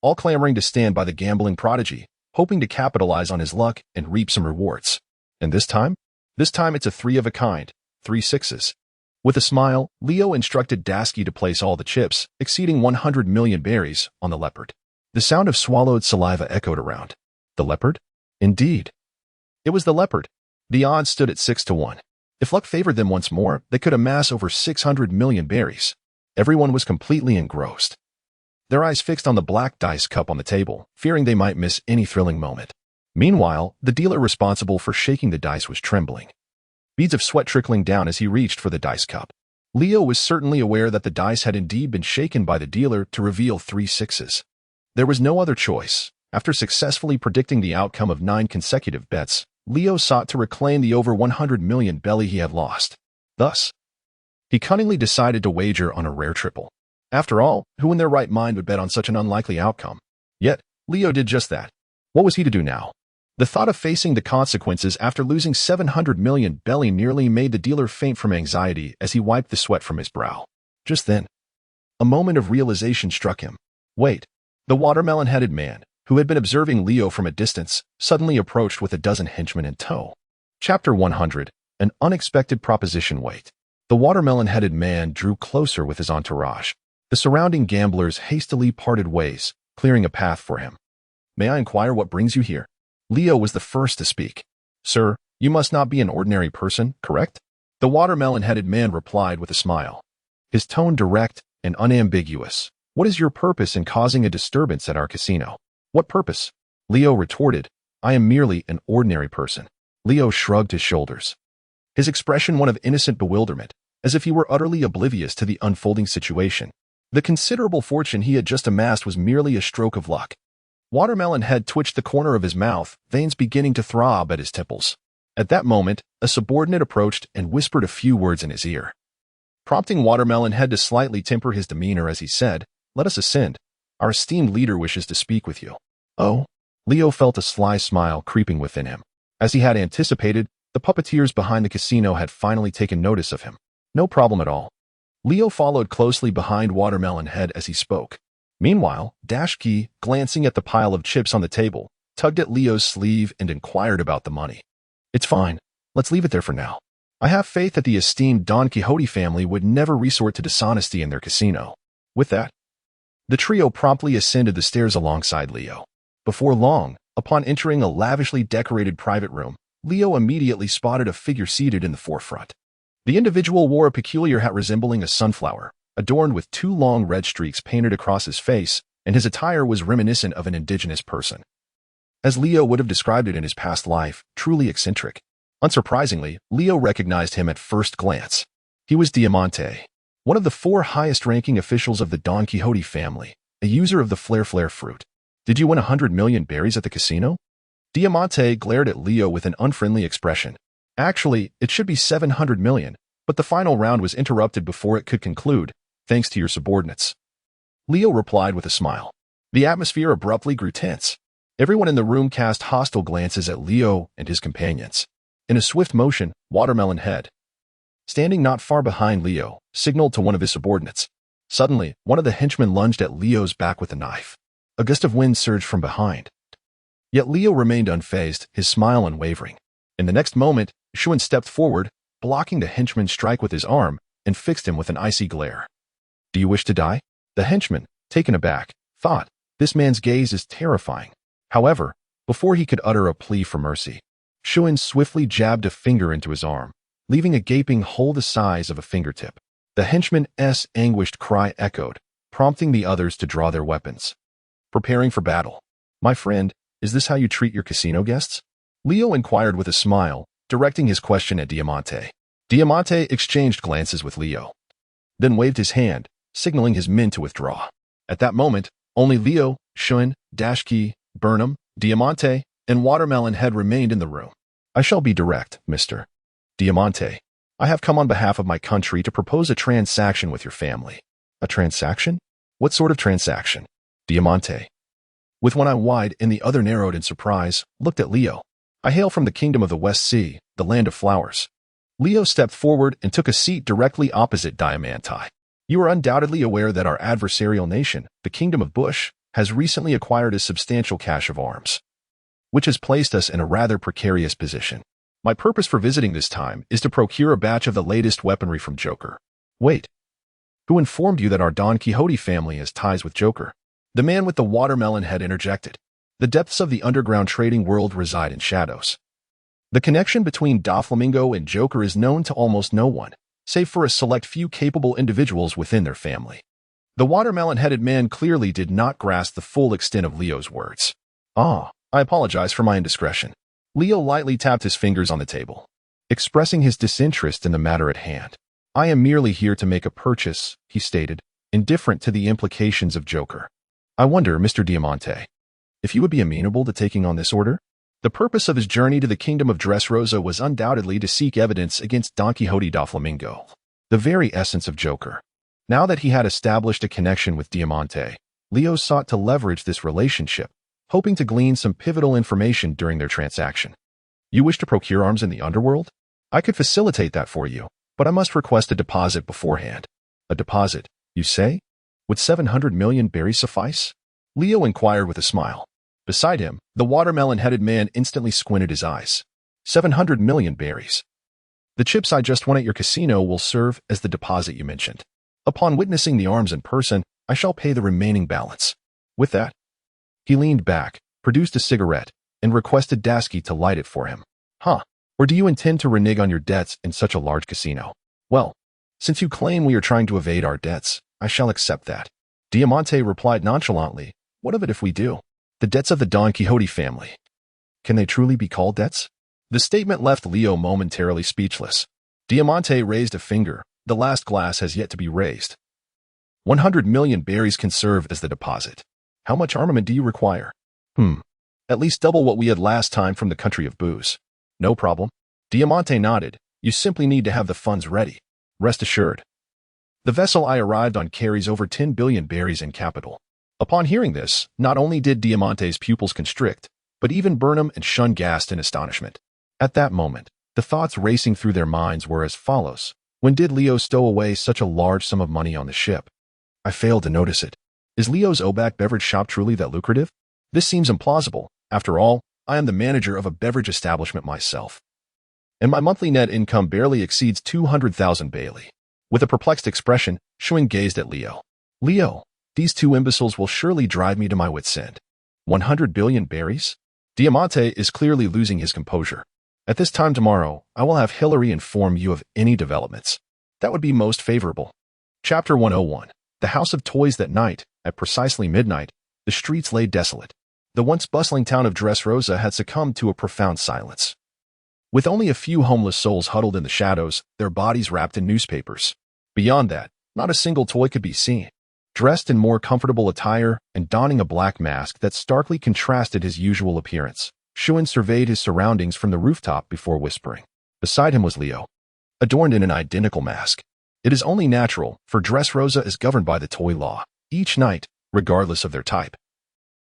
all clamoring to stand by the gambling prodigy, hoping to capitalize on his luck and reap some rewards. And this time? This time it's a 3 of a kind, 3 sixes. With a smile, Leo instructed Dasky to place all the chips, exceeding 100 million berries, on the leopard. The sound of swallowed saliva echoed around. The leopard? Indeed. It was the leopard. The odds stood at 6 to 1. If luck favored them once more, they could amass over 600 million berries. Everyone was completely engrossed, their eyes fixed on the black dice cup on the table, fearing they might miss any thrilling moment. Meanwhile, the dealer responsible for shaking the dice was trembling, beads of sweat trickling down as he reached for the dice cup. Leo was certainly aware that the dice had indeed been shaken by the dealer to reveal 3 sixes. There was no other choice. After successfully predicting the outcome of 9 consecutive bets, Leo sought to reclaim the over 100 million belly he had lost. Thus, he cunningly decided to wager on a rare triple. After all, who in their right mind would bet on such an unlikely outcome? Yet, Leo did just that. What was he to do now? The thought of facing the consequences after losing 700 million belly nearly made the dealer faint from anxiety as he wiped the sweat from his brow. Just then, a moment of realization struck him. Wait. The watermelon-headed man, who had been observing Leo from a distance, suddenly approached with a dozen henchmen in tow. Chapter 100. An unexpected proposition. Wait. The watermelon-headed man drew closer with his entourage. The surrounding gamblers hastily parted ways, clearing a path for him. May I inquire what brings you here? Leo was the first to speak. Sir, you must not be an ordinary person, correct? The watermelon-headed man replied with a smile. His tone direct and unambiguous. What is your purpose in causing a disturbance at our casino? What purpose? Leo retorted. I am merely an ordinary person. Leo shrugged his shoulders. His expression one of innocent bewilderment, as if he were utterly oblivious to the unfolding situation. The considerable fortune he had just amassed was merely a stroke of luck. Watermelon Head twitched the corner of his mouth, veins beginning to throb at his temples. At that moment, a subordinate approached and whispered a few words in his ear, prompting Watermelon Head to slightly temper his demeanor as he said, Let us ascend. Our esteemed leader wishes to speak with you. Oh? Leo felt a sly smile creeping within him. As he had anticipated, the puppeteers behind the casino had finally taken notice of him. No problem at all. Leo followed closely behind Watermelon Head as he spoke. Meanwhile, Dashki, glancing at the pile of chips on the table, tugged at Leo's sleeve and inquired about the money. It's fine. Let's leave it there for now. I have faith that the esteemed Don Quixote family would never resort to dishonesty in their casino. With that, the trio promptly ascended the stairs alongside Leo. Before long, upon entering a lavishly decorated private room, Leo immediately spotted a figure seated in the forefront. The individual wore a peculiar hat resembling a sunflower, adorned with two long red streaks painted across his face, and his attire was reminiscent of an indigenous person. As Leo would have described it in his past life, truly eccentric. Unsurprisingly, Leo recognized him at first glance. He was Diamante, one of the 4 highest-ranking officials of the Don Quixote family, a user of the Flare fruit. Did you win 100 million berries at the casino? Diamante glared at Leo with an unfriendly expression. Actually, it should be 700 million, but the final round was interrupted before it could conclude, thanks to your subordinates. Leo replied with a smile. The atmosphere abruptly grew tense. Everyone in the room cast hostile glances at Leo and his companions. In a swift motion, Watermelon Head, standing not far behind Leo, signaled to one of his subordinates. Suddenly, one of the henchmen lunged at Leo's back with a knife. A gust of wind surged from behind. Yet Leo remained unfazed, his smile unwavering. In the next moment, Shuan stepped forward, blocking the henchman's strike with his arm, and fixed him with an icy glare. Do you wish to die? The henchman, taken aback, thought, this man's gaze is terrifying. However, before he could utter a plea for mercy, Shuan swiftly jabbed a finger into his arm, leaving a gaping hole the size of a fingertip. The henchman's anguished cry echoed, prompting the others to draw their weapons. Preparing for battle. My friend, is this how you treat your casino guests? Leo inquired with a smile, directing his question at Diamante. Diamante exchanged glances with Leo, then waved his hand, signaling his men to withdraw. At that moment, only Leo, Shuan, Dashki, Burnham, Diamante, and Watermelon Head remained in the room. I shall be direct, Mr. Diamante. I have come on behalf of my country to propose a transaction with your family. A transaction? What sort of transaction? Diamante, with one eye wide and the other narrowed in surprise, looked at Leo. I hail from the kingdom of the West Sea, the land of flowers. Leo stepped forward and took a seat directly opposite Diamante. You are undoubtedly aware that our adversarial nation, the Kingdom of Bush, has recently acquired a substantial cache of arms, which has placed us in a rather precarious position. My purpose for visiting this time is to procure a batch of the latest weaponry from Joker. Wait. Who informed you that our Don Quixote family has ties with Joker? The man with the watermelon head interjected. The depths of the underground trading world reside in shadows. The connection between Doflamingo and Joker is known to almost no one, save for a select few capable individuals within their family. The watermelon-headed man clearly did not grasp the full extent of Leo's words. I apologize for my indiscretion. Leo lightly tapped his fingers on the table, expressing his disinterest in the matter at hand. I am merely here to make a purchase, he stated, indifferent to the implications of Joker. I wonder, Mr. Diamante, if you would be amenable to taking on this order? The purpose of his journey to the kingdom of Dressrosa was undoubtedly to seek evidence against Don Quixote Doflamingo, the very essence of Joker. Now that he had established a connection with Diamante, Leo sought to leverage this relationship, hoping to glean some pivotal information during their transaction. You wish to procure arms in the underworld? I could facilitate that for you, but I must request a deposit beforehand. A deposit, you say? Would 700 million berries suffice? Leo inquired with a smile. Beside him, the watermelon-headed man instantly squinted his eyes. 700 million berries. The chips I just won at your casino will serve as the deposit you mentioned. Upon witnessing the arms in person, I shall pay the remaining balance. With that, he leaned back, produced a cigarette, and requested Dasky to light it for him. Huh? Or do you intend to renege on your debts in such a large casino? Well, since you claim we are trying to evade our debts, I shall accept that. Diamante replied nonchalantly, what of it if we do? The debts of the Don Quixote family. Can they truly be called debts? The statement left Leo momentarily speechless. Diamante raised a finger. The last glass has yet to be raised. 100 million berries can serve as the deposit. How much armament do you require? At least double what we had last time from the country of booze. No problem. Diamante nodded. You simply need to have the funds ready. Rest assured. The vessel I arrived on carries over 10 billion berries in capital. Upon hearing this, not only did Diamante's pupils constrict, but even Burnham and Shun gasped in astonishment. At that moment, the thoughts racing through their minds were as follows. When did Leo stow away such a large sum of money on the ship? I failed to notice it. Is Leo's Obac beverage shop truly that lucrative? This seems implausible. After all, I am the manager of a beverage establishment myself. And my monthly net income barely exceeds 200,000 Bailey. With a perplexed expression, Shun gazed at Leo. Leo, these two imbeciles will surely drive me to my wit's end. 100 billion berries? Diamante is clearly losing his composure. At this time tomorrow, I will have Hillary inform you of any developments. That would be most favorable. Chapter 101. The House of Toys. That night, at precisely midnight, the streets lay desolate. The once bustling town of Dressrosa had succumbed to a profound silence. With only a few homeless souls huddled in the shadows, their bodies wrapped in newspapers. Beyond that, not a single toy could be seen. Dressed in more comfortable attire and donning a black mask that starkly contrasted his usual appearance, Shun surveyed his surroundings from the rooftop before whispering. Beside him was Leo, adorned in an identical mask. It is only natural, for Dressrosa is governed by the toy law. Each night, regardless of their type,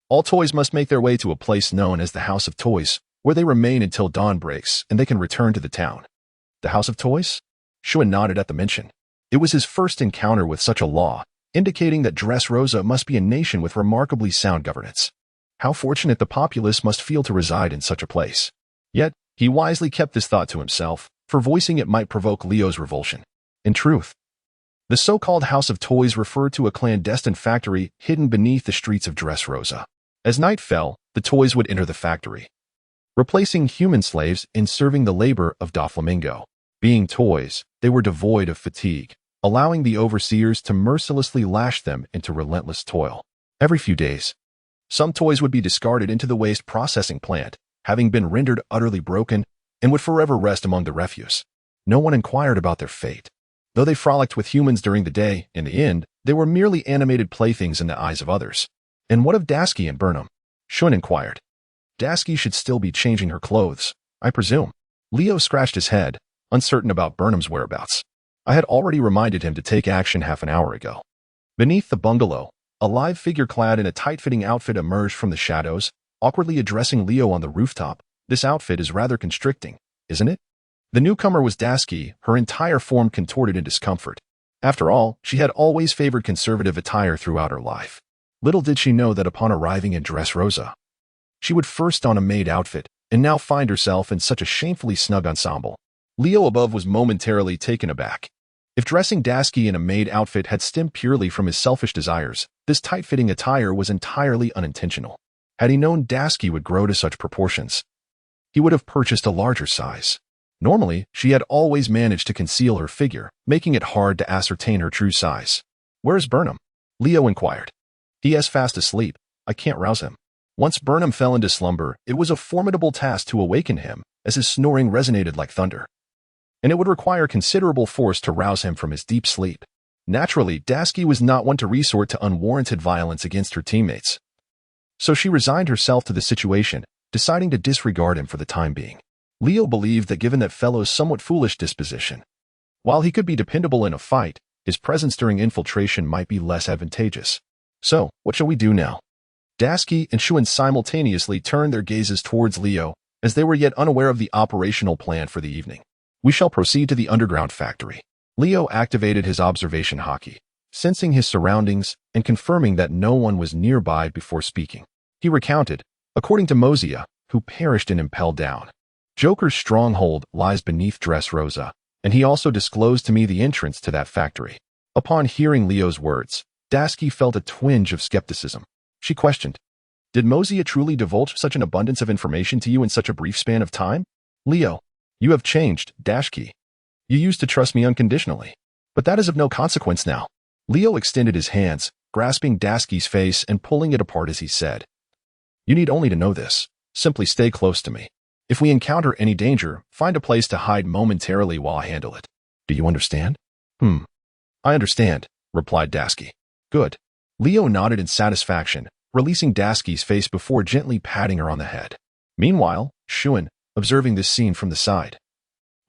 all toys must make their way to a place known as the House of Toys, where they remain until dawn breaks and they can return to the town. The House of Toys? Shun nodded at the mention. It was his first encounter with such a law, indicating that Dressrosa must be a nation with remarkably sound governance. How fortunate the populace must feel to reside in such a place. Yet, he wisely kept this thought to himself, for voicing it might provoke Leo's revulsion. In truth, the so-called House of Toys referred to a clandestine factory hidden beneath the streets of Dressrosa. As night fell, the toys would enter the factory, replacing human slaves in serving the labor of Doflamingo. Being toys, they were devoid of fatigue, allowing the overseers to mercilessly lash them into relentless toil. Every few days, some toys would be discarded into the waste processing plant, having been rendered utterly broken, and would forever rest among the refuse. No one inquired about their fate. Though they frolicked with humans during the day, in the end, they were merely animated playthings in the eyes of others. And what of Dasky and Burnham? Shun inquired. Dasky should still be changing her clothes, I presume. Leo scratched his head, uncertain about Burnham's whereabouts. I had already reminded him to take action half an hour ago. Beneath the bungalow, a live figure clad in a tight-fitting outfit emerged from the shadows, awkwardly addressing Leo on the rooftop. This outfit is rather constricting, isn't it? The newcomer was Dasky, her entire form contorted in discomfort. After all, she had always favored conservative attire throughout her life. Little did she know that upon arriving in Dressrosa, she would first don a maid outfit, and now find herself in such a shamefully snug ensemble. Leo above was momentarily taken aback. If dressing Dasky in a maid outfit had stemmed purely from his selfish desires, this tight-fitting attire was entirely unintentional. Had he known Dasky would grow to such proportions, he would have purchased a larger size. Normally, she had always managed to conceal her figure, making it hard to ascertain her true size. Where is Burnham? Leo inquired. He is fast asleep. I can't rouse him. Once Burnham fell into slumber, it was a formidable task to awaken him, as his snoring resonated like thunder. And it would require considerable force to rouse him from his deep sleep. Naturally, Dasky was not one to resort to unwarranted violence against her teammates. So she resigned herself to the situation, deciding to disregard him for the time being. Leo believed that given that fellow's somewhat foolish disposition, while he could be dependable in a fight, his presence during infiltration might be less advantageous. So, what shall we do now? Dasky and Shun simultaneously turned their gazes towards Leo, as they were yet unaware of the operational plan for the evening. We shall proceed to the underground factory. Leo activated his observation hockey, sensing his surroundings and confirming that no one was nearby before speaking. He recounted, according to Mosiah, who perished and impelled down. Joker's stronghold lies beneath Dressrosa, and he also disclosed to me the entrance to that factory. Upon hearing Leo's words, Dasky felt a twinge of skepticism. She questioned, "Did Mosiah truly divulge such an abundance of information to you in such a brief span of time? Leo, you have changed, Dashki. You used to trust me unconditionally. But that is of no consequence now." Leo extended his hands, grasping Dasky's face and pulling it apart as he said, "You need only to know this. Simply stay close to me. If we encounter any danger, find a place to hide momentarily while I handle it. Do you understand?" "I understand," replied Dasky. "Good." Leo nodded in satisfaction, releasing Dasky's face before gently patting her on the head. Meanwhile, Shun, observing this scene from the side,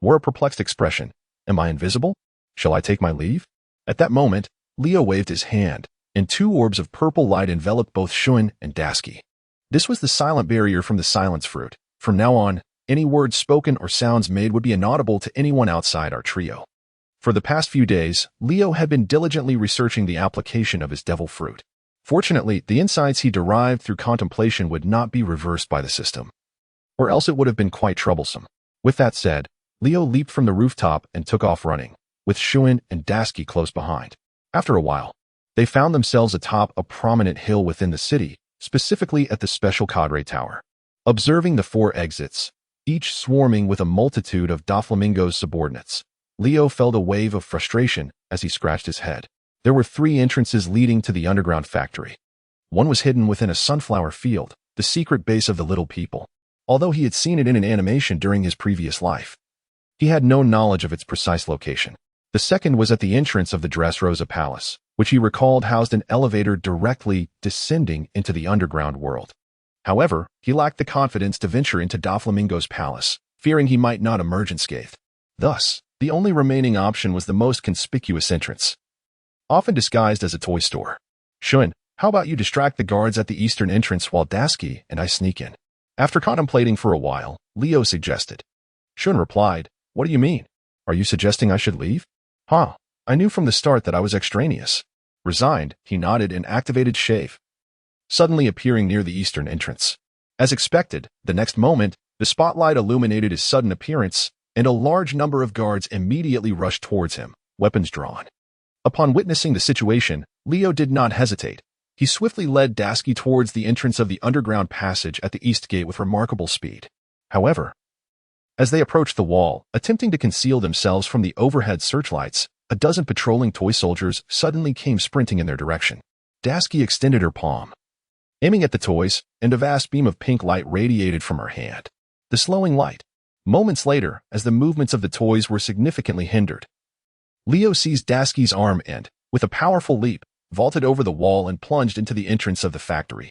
wore a perplexed expression. "Am I invisible? Shall I take my leave?" At that moment, Leo waved his hand, and two orbs of purple light enveloped both Shun and Dasky. This was the silent barrier from the silence fruit. From now on, any words spoken or sounds made would be inaudible to anyone outside our trio. For the past few days, Leo had been diligently researching the application of his devil fruit. Fortunately, the insights he derived through contemplation would not be reversed by the system, or else it would have been quite troublesome. With that said, Leo leaped from the rooftop and took off running, with Shun and Dasky close behind. After a while, they found themselves atop a prominent hill within the city, specifically at the Special Cadre Tower. Observing the four exits, each swarming with a multitude of Doflamingo's subordinates, Leo felt a wave of frustration as he scratched his head. There were 3 entrances leading to the underground factory. One was hidden within a sunflower field, the secret base of the Little People. Although he had seen it in an animation during his previous life, he had no knowledge of its precise location. The second was at the entrance of the Dressrosa Palace, which he recalled housed an elevator directly descending into the underground world. However, he lacked the confidence to venture into Doflamingo's palace, fearing he might not emerge unscathed. Thus, the only remaining option was the most conspicuous entrance, often disguised as a toy store. "Shun, how about you distract the guards at the eastern entrance while Dasky and I sneak in?" After contemplating for a while, Leo suggested. Shun replied, "What do you mean? Are you suggesting I should leave?" I knew from the start that I was extraneous." Resigned, he nodded and activated Shave, suddenly appearing near the eastern entrance. As expected, the next moment, the spotlight illuminated his sudden appearance, and a large number of guards immediately rushed towards him, weapons drawn. Upon witnessing the situation, Leo did not hesitate. He swiftly led Dasky towards the entrance of the underground passage at the east gate with remarkable speed. However, as they approached the wall, attempting to conceal themselves from the overhead searchlights, a dozen patrolling toy soldiers suddenly came sprinting in their direction. Dasky extended her palm, aiming at the toys, and a vast beam of pink light radiated from her hand. The slowing light. Moments later, as the movements of the toys were significantly hindered, Leo seized Dasky's arm and, with a powerful leap, vaulted over the wall and plunged into the entrance of the factory.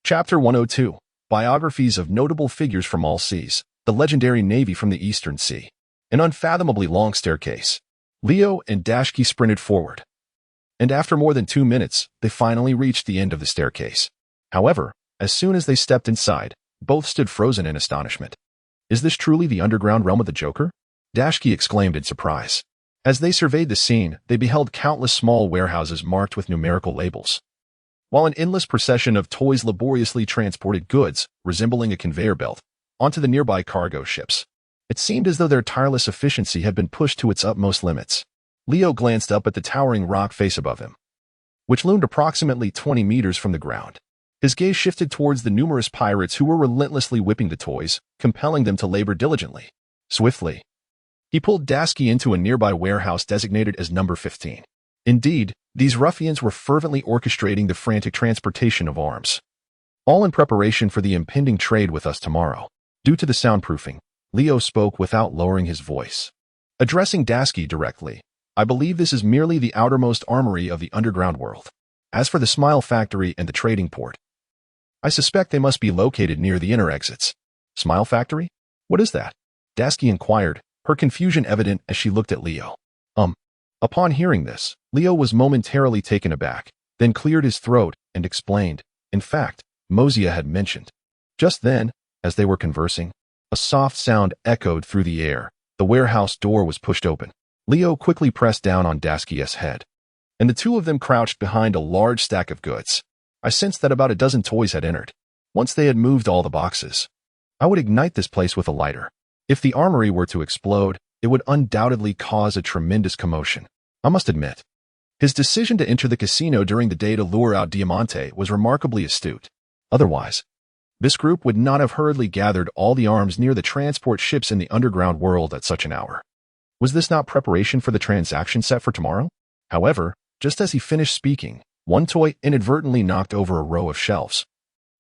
Chapter 102. Biographies of Notable Figures from All Seas. The Legendary Navy from the Eastern Sea. An unfathomably long staircase. Leo and Dasky sprinted forward, and after more than 2 minutes, they finally reached the end of the staircase. However, as soon as they stepped inside, both stood frozen in astonishment. "Is this truly the underground realm of the Joker?" Dasky exclaimed in surprise. As they surveyed the scene, they beheld countless small warehouses marked with numerical labels, while an endless procession of toys laboriously transported goods, resembling a conveyor belt, onto the nearby cargo ships. It seemed as though their tireless efficiency had been pushed to its utmost limits. Leo glanced up at the towering rock face above him, which loomed approximately 20 meters from the ground. His gaze shifted towards the numerous pirates who were relentlessly whipping the toys, compelling them to labor diligently. Swiftly, he pulled Dasky into a nearby warehouse designated as number 15. Indeed, these ruffians were fervently orchestrating the frantic transportation of arms, all in preparation for the impending trade with us tomorrow. Due to the soundproofing, Leo spoke without lowering his voice, addressing Dasky directly. "I believe this is merely the outermost armory of the underground world. As for the Smile Factory and the trading port, I suspect they must be located near the inner exits." "Smile Factory? What is that?" Dasky inquired, her confusion evident as she looked at Leo. Upon hearing this, Leo was momentarily taken aback, then cleared his throat and explained. In fact, Mosiah had mentioned. Just then, as they were conversing, a soft sound echoed through the air. The warehouse door was pushed open. Leo quickly pressed down on Dasky's head, and the two of them crouched behind a large stack of goods. I sensed that about a dozen toys had entered. Once they had moved all the boxes, I would ignite this place with a lighter. If the armory were to explode, it would undoubtedly cause a tremendous commotion. I must admit, His decision to enter the casino during the day to lure out Diamante was remarkably astute. Otherwise, this group would not have hurriedly gathered all the arms near the transport ships in the underground world at such an hour. Was this not preparation for the transaction set for tomorrow? However, just as he finished speaking, one toy inadvertently knocked over a row of shelves,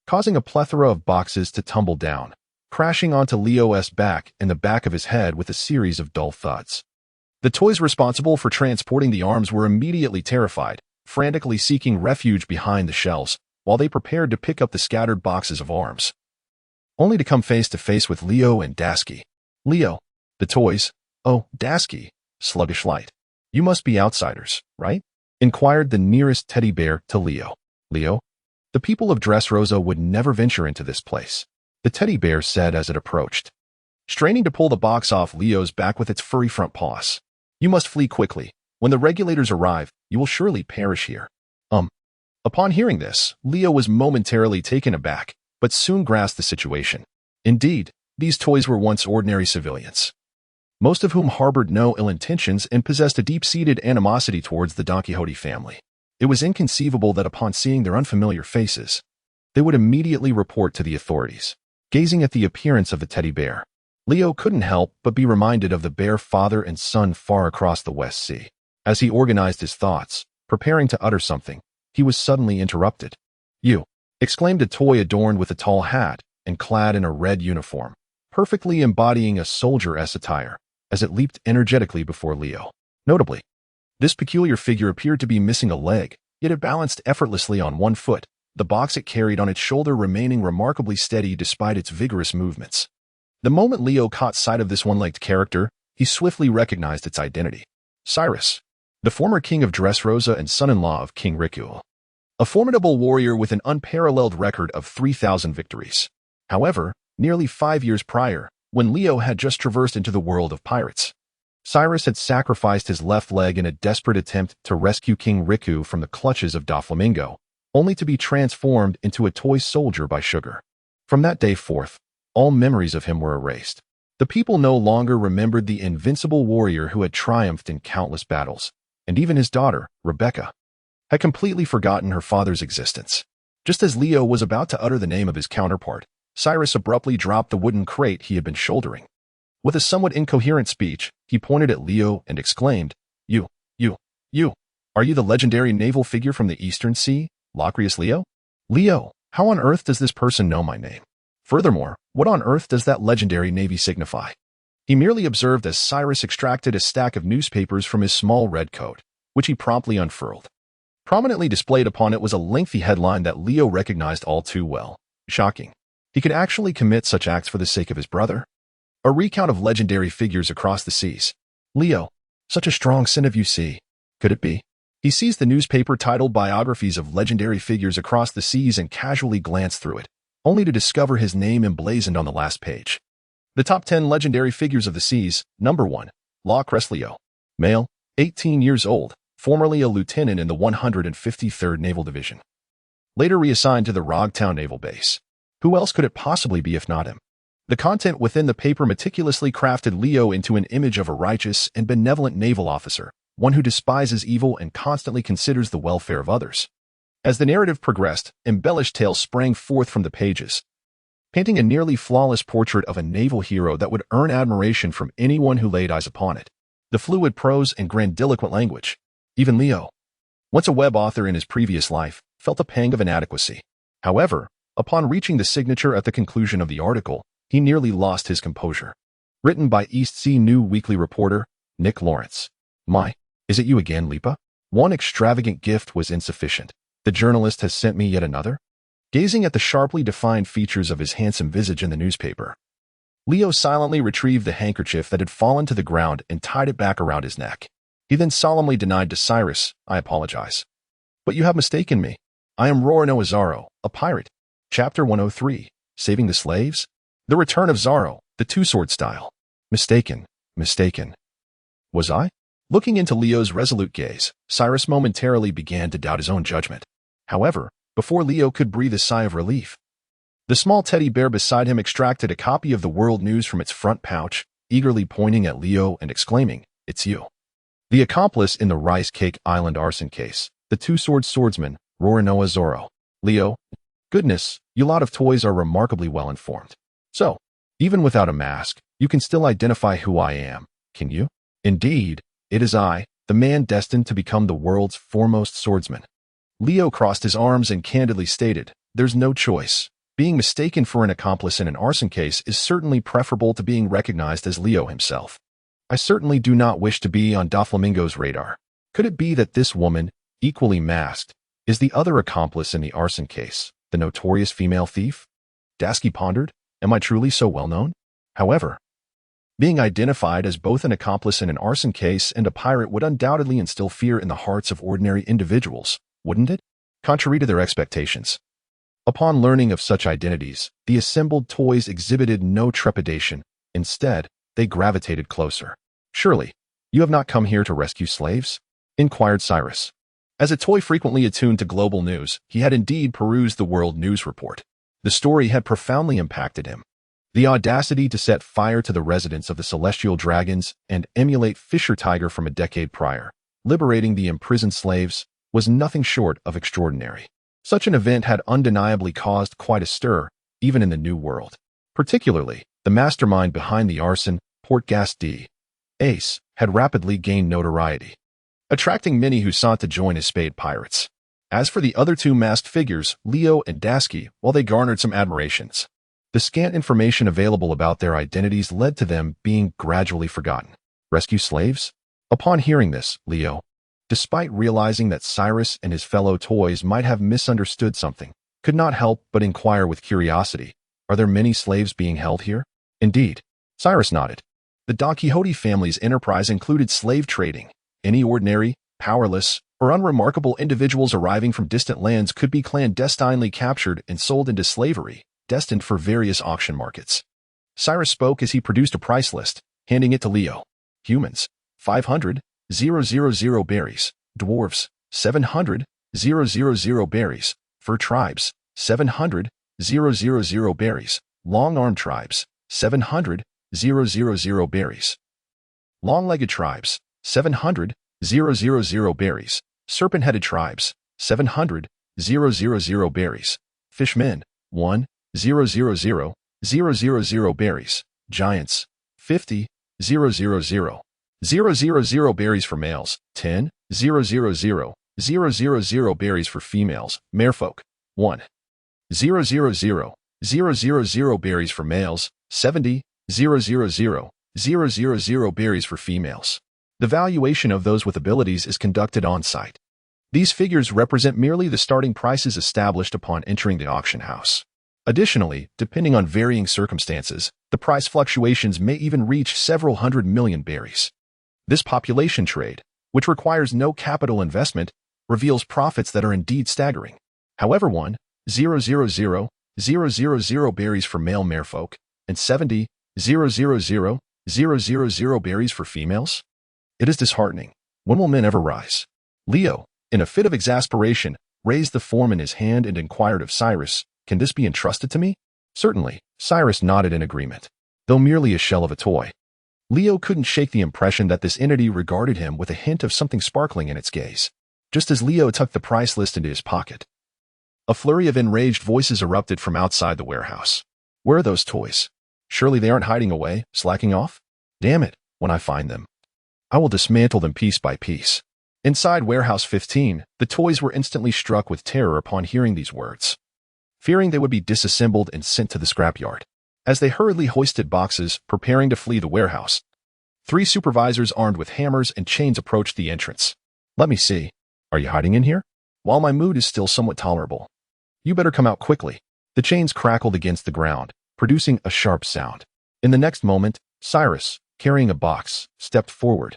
causing a plethora of boxes to tumble down, crashing onto Leo's back and the back of his head with a series of dull thuds. The toys responsible for transporting the arms were immediately terrified, frantically seeking refuge behind the shelves, while they prepared to pick up the scattered boxes of arms, only to come face to face with Leo and Dasky. Leo, the toys. Oh, Dasky, sluggish light. You must be outsiders, right? Inquired the nearest teddy bear to Leo. Leo, the people of Dressrosa would never venture into this place, the teddy bear said as it approached, straining to pull the box off Leo's back with its furry front paws. You must flee quickly. When the regulators arrive, you will surely perish here. Upon hearing this, Leo was momentarily taken aback, but soon grasped the situation. Indeed, these toys were once ordinary civilians, most of whom harbored no ill intentions and possessed a deep-seated animosity towards the Don Quixote family. It was inconceivable that upon seeing their unfamiliar faces, they would immediately report to the authorities. Gazing at the appearance of the teddy bear, Leo couldn't help but be reminded of the bear father and son far across the West Sea. As he organized his thoughts, preparing to utter something, he was suddenly interrupted. You, exclaimed a toy adorned with a tall hat and clad in a red uniform, perfectly embodying a soldier-esque attire, as it leaped energetically before Leo. Notably, this peculiar figure appeared to be missing a leg, yet it balanced effortlessly on one foot, the box it carried on its shoulder remaining remarkably steady despite its vigorous movements. The moment Leo caught sight of this one-legged character, he swiftly recognized its identity. Cyrus, the former king of Dressrosa and son-in-law of King Riku, a formidable warrior with an unparalleled record of 3,000 victories. However, nearly 5 years prior, when Leo had just traversed into the world of pirates, Cyrus had sacrificed his left leg in a desperate attempt to rescue King Riku from the clutches of Doflamingo, only to be transformed into a toy soldier by Sugar. From that day forth, all memories of him were erased. The people no longer remembered the invincible warrior who had triumphed in countless battles, and even his daughter, Rebecca, had completely forgotten her father's existence. Just as Leo was about to utter the name of his counterpart, Cyrus abruptly dropped the wooden crate he had been shouldering. With a somewhat incoherent speech, he pointed at Leo and exclaimed, You, are you the legendary naval figure from the Eastern Sea, Lockress Leo? Leo, how on earth does this person know my name? Furthermore, what on earth does that legendary navy signify? He merely observed as Cyrus extracted a stack of newspapers from his small red coat, which he promptly unfurled. Prominently displayed upon it was a lengthy headline that Leo recognized all too well. Shocking. He could actually commit such acts for the sake of his brother. A recount of legendary figures across the seas. Leo, such a strong scent of you see. Could it be? He seized the newspaper titled Biographies of Legendary Figures Across the Seas and casually glanced through it, only to discover his name emblazoned on the last page. The top 10 legendary figures of the seas. Number 1. Lockress Leo. Male, 18 years old, formerly a lieutenant in the 153rd Naval Division. Later reassigned to the Rogtown Naval Base. Who else could it possibly be if not him? The content within the paper meticulously crafted Leo into an image of a righteous and benevolent naval officer, one who despises evil and constantly considers the welfare of others. As the narrative progressed, embellished tales sprang forth from the pages, painting a nearly flawless portrait of a naval hero that would earn admiration from anyone who laid eyes upon it. The fluid prose and grandiloquent language. Even Leo, once a web author in his previous life, felt a pang of inadequacy. However, upon reaching the signature at the conclusion of the article, he nearly lost his composure. Written by East Sea New Weekly reporter, Nick Lawrence. My, is it you again, Lipa? One extravagant gift was insufficient. The journalist has sent me yet another? Gazing at the sharply defined features of his handsome visage in the newspaper, Leo silently retrieved the handkerchief that had fallen to the ground and tied it back around his neck. He then solemnly denied to Cyrus, I apologize. But you have mistaken me. I am Rorno Azaro, a pirate. Chapter 103, Saving the Slaves? The Return of Zaro, the two-sword style. Mistaken. Was I? Looking into Leo's resolute gaze, Cyrus momentarily began to doubt his own judgment. However, before Leo could breathe a sigh of relief, the small teddy bear beside him extracted a copy of the World News from its front pouch, eagerly pointing at Leo and exclaiming, It's you. The accomplice in the Rice Cake Island arson case, the two-sword swordsman, Rorinoa Zoro. Leo, goodness, you lot of toys are remarkably well informed. So, even without a mask, you can still identify who I am, can you? Indeed, it is I, the man destined to become the world's foremost swordsman. Leo crossed his arms and candidly stated, there's no choice. Being mistaken for an accomplice in an arson case is certainly preferable to being recognized as Leo himself. I certainly do not wish to be on Doflamingo's radar. Could it be that this woman, equally masked, is the other accomplice in the arson case, the notorious female thief? Dasky pondered, am I truly so well known? However, being identified as both an accomplice in an arson case and a pirate would undoubtedly instill fear in the hearts of ordinary individuals, wouldn't it? Contrary to their expectations. Upon learning of such identities, the assembled toys exhibited no trepidation. Instead, they gravitated closer. Surely, you have not come here to rescue slaves? Inquired Cyrus. As a toy frequently attuned to global news, he had indeed perused the World News Report. The story had profoundly impacted him. The audacity to set fire to the residence of the celestial dragons and emulate Fisher Tiger from a decade prior, liberating the imprisoned slaves, was nothing short of extraordinary. Such an event had undeniably caused quite a stir, even in the New World. Particularly, the mastermind behind the arson, Portgas D. Ace, had rapidly gained notoriety, attracting many who sought to join his spade pirates. As for the other two masked figures, Leo and Dasky, while they garnered some admirations, the scant information available about their identities led to them being gradually forgotten. Rescue slaves? Upon hearing this, Leo, despite realizing that Cyrus and his fellow toys might have misunderstood something, could not help but inquire with curiosity, are there many slaves being held here? Indeed. Cyrus nodded. The Don Quixote family's enterprise included slave trading. Any ordinary, powerless, or unremarkable individuals arriving from distant lands could be clandestinely captured and sold into slavery, destined for various auction markets. Cyrus spoke as he produced a price list, handing it to Leo. Humans, 500,000 berries. Dwarves, 700,000 berries. Fur tribes, 700,000 berries. Long-armed tribes, 700,000 berries. Long-legged tribes, 700,000 berries. Serpent-headed tribes, 700,000 berries. Fishmen, 1,000,000 berries. Giants, 50,000 berries for males. 10,000 berries for females. Merfolk, 1,000 berries for males. 70,000 berries for females. The valuation of those with abilities is conducted on-site. These figures represent merely the starting prices established upon entering the auction house. Additionally, depending on varying circumstances, the price fluctuations may even reach several hundred million berries. This population trade, which requires no capital investment, reveals profits that are indeed staggering. However, 1,000 berries for male merfolk and 70,000 berries for females? It is disheartening. When will men ever rise? Leo, in a fit of exasperation, raised the form in his hand and inquired of Cyrus, can this be entrusted to me? Certainly, Cyrus nodded in agreement. Though merely a shell of a toy, Leo couldn't shake the impression that this entity regarded him with a hint of something sparkling in its gaze. Just as Leo tucked the price list into his pocket, a flurry of enraged voices erupted from outside the warehouse. Where are those toys? Surely they aren't hiding away, slacking off? Damn it, when I find them, I will dismantle them piece by piece. Inside Warehouse 15, the toys were instantly struck with terror upon hearing these words, fearing they would be disassembled and sent to the scrapyard. As they hurriedly hoisted boxes, preparing to flee the warehouse, 3 supervisors armed with hammers and chains approached the entrance. Let me see. Are you hiding in here? While my mood is still somewhat tolerable, you better come out quickly. The chains crackled against the ground, producing a sharp sound. In the next moment, Cyrus, carrying a box, stepped forward,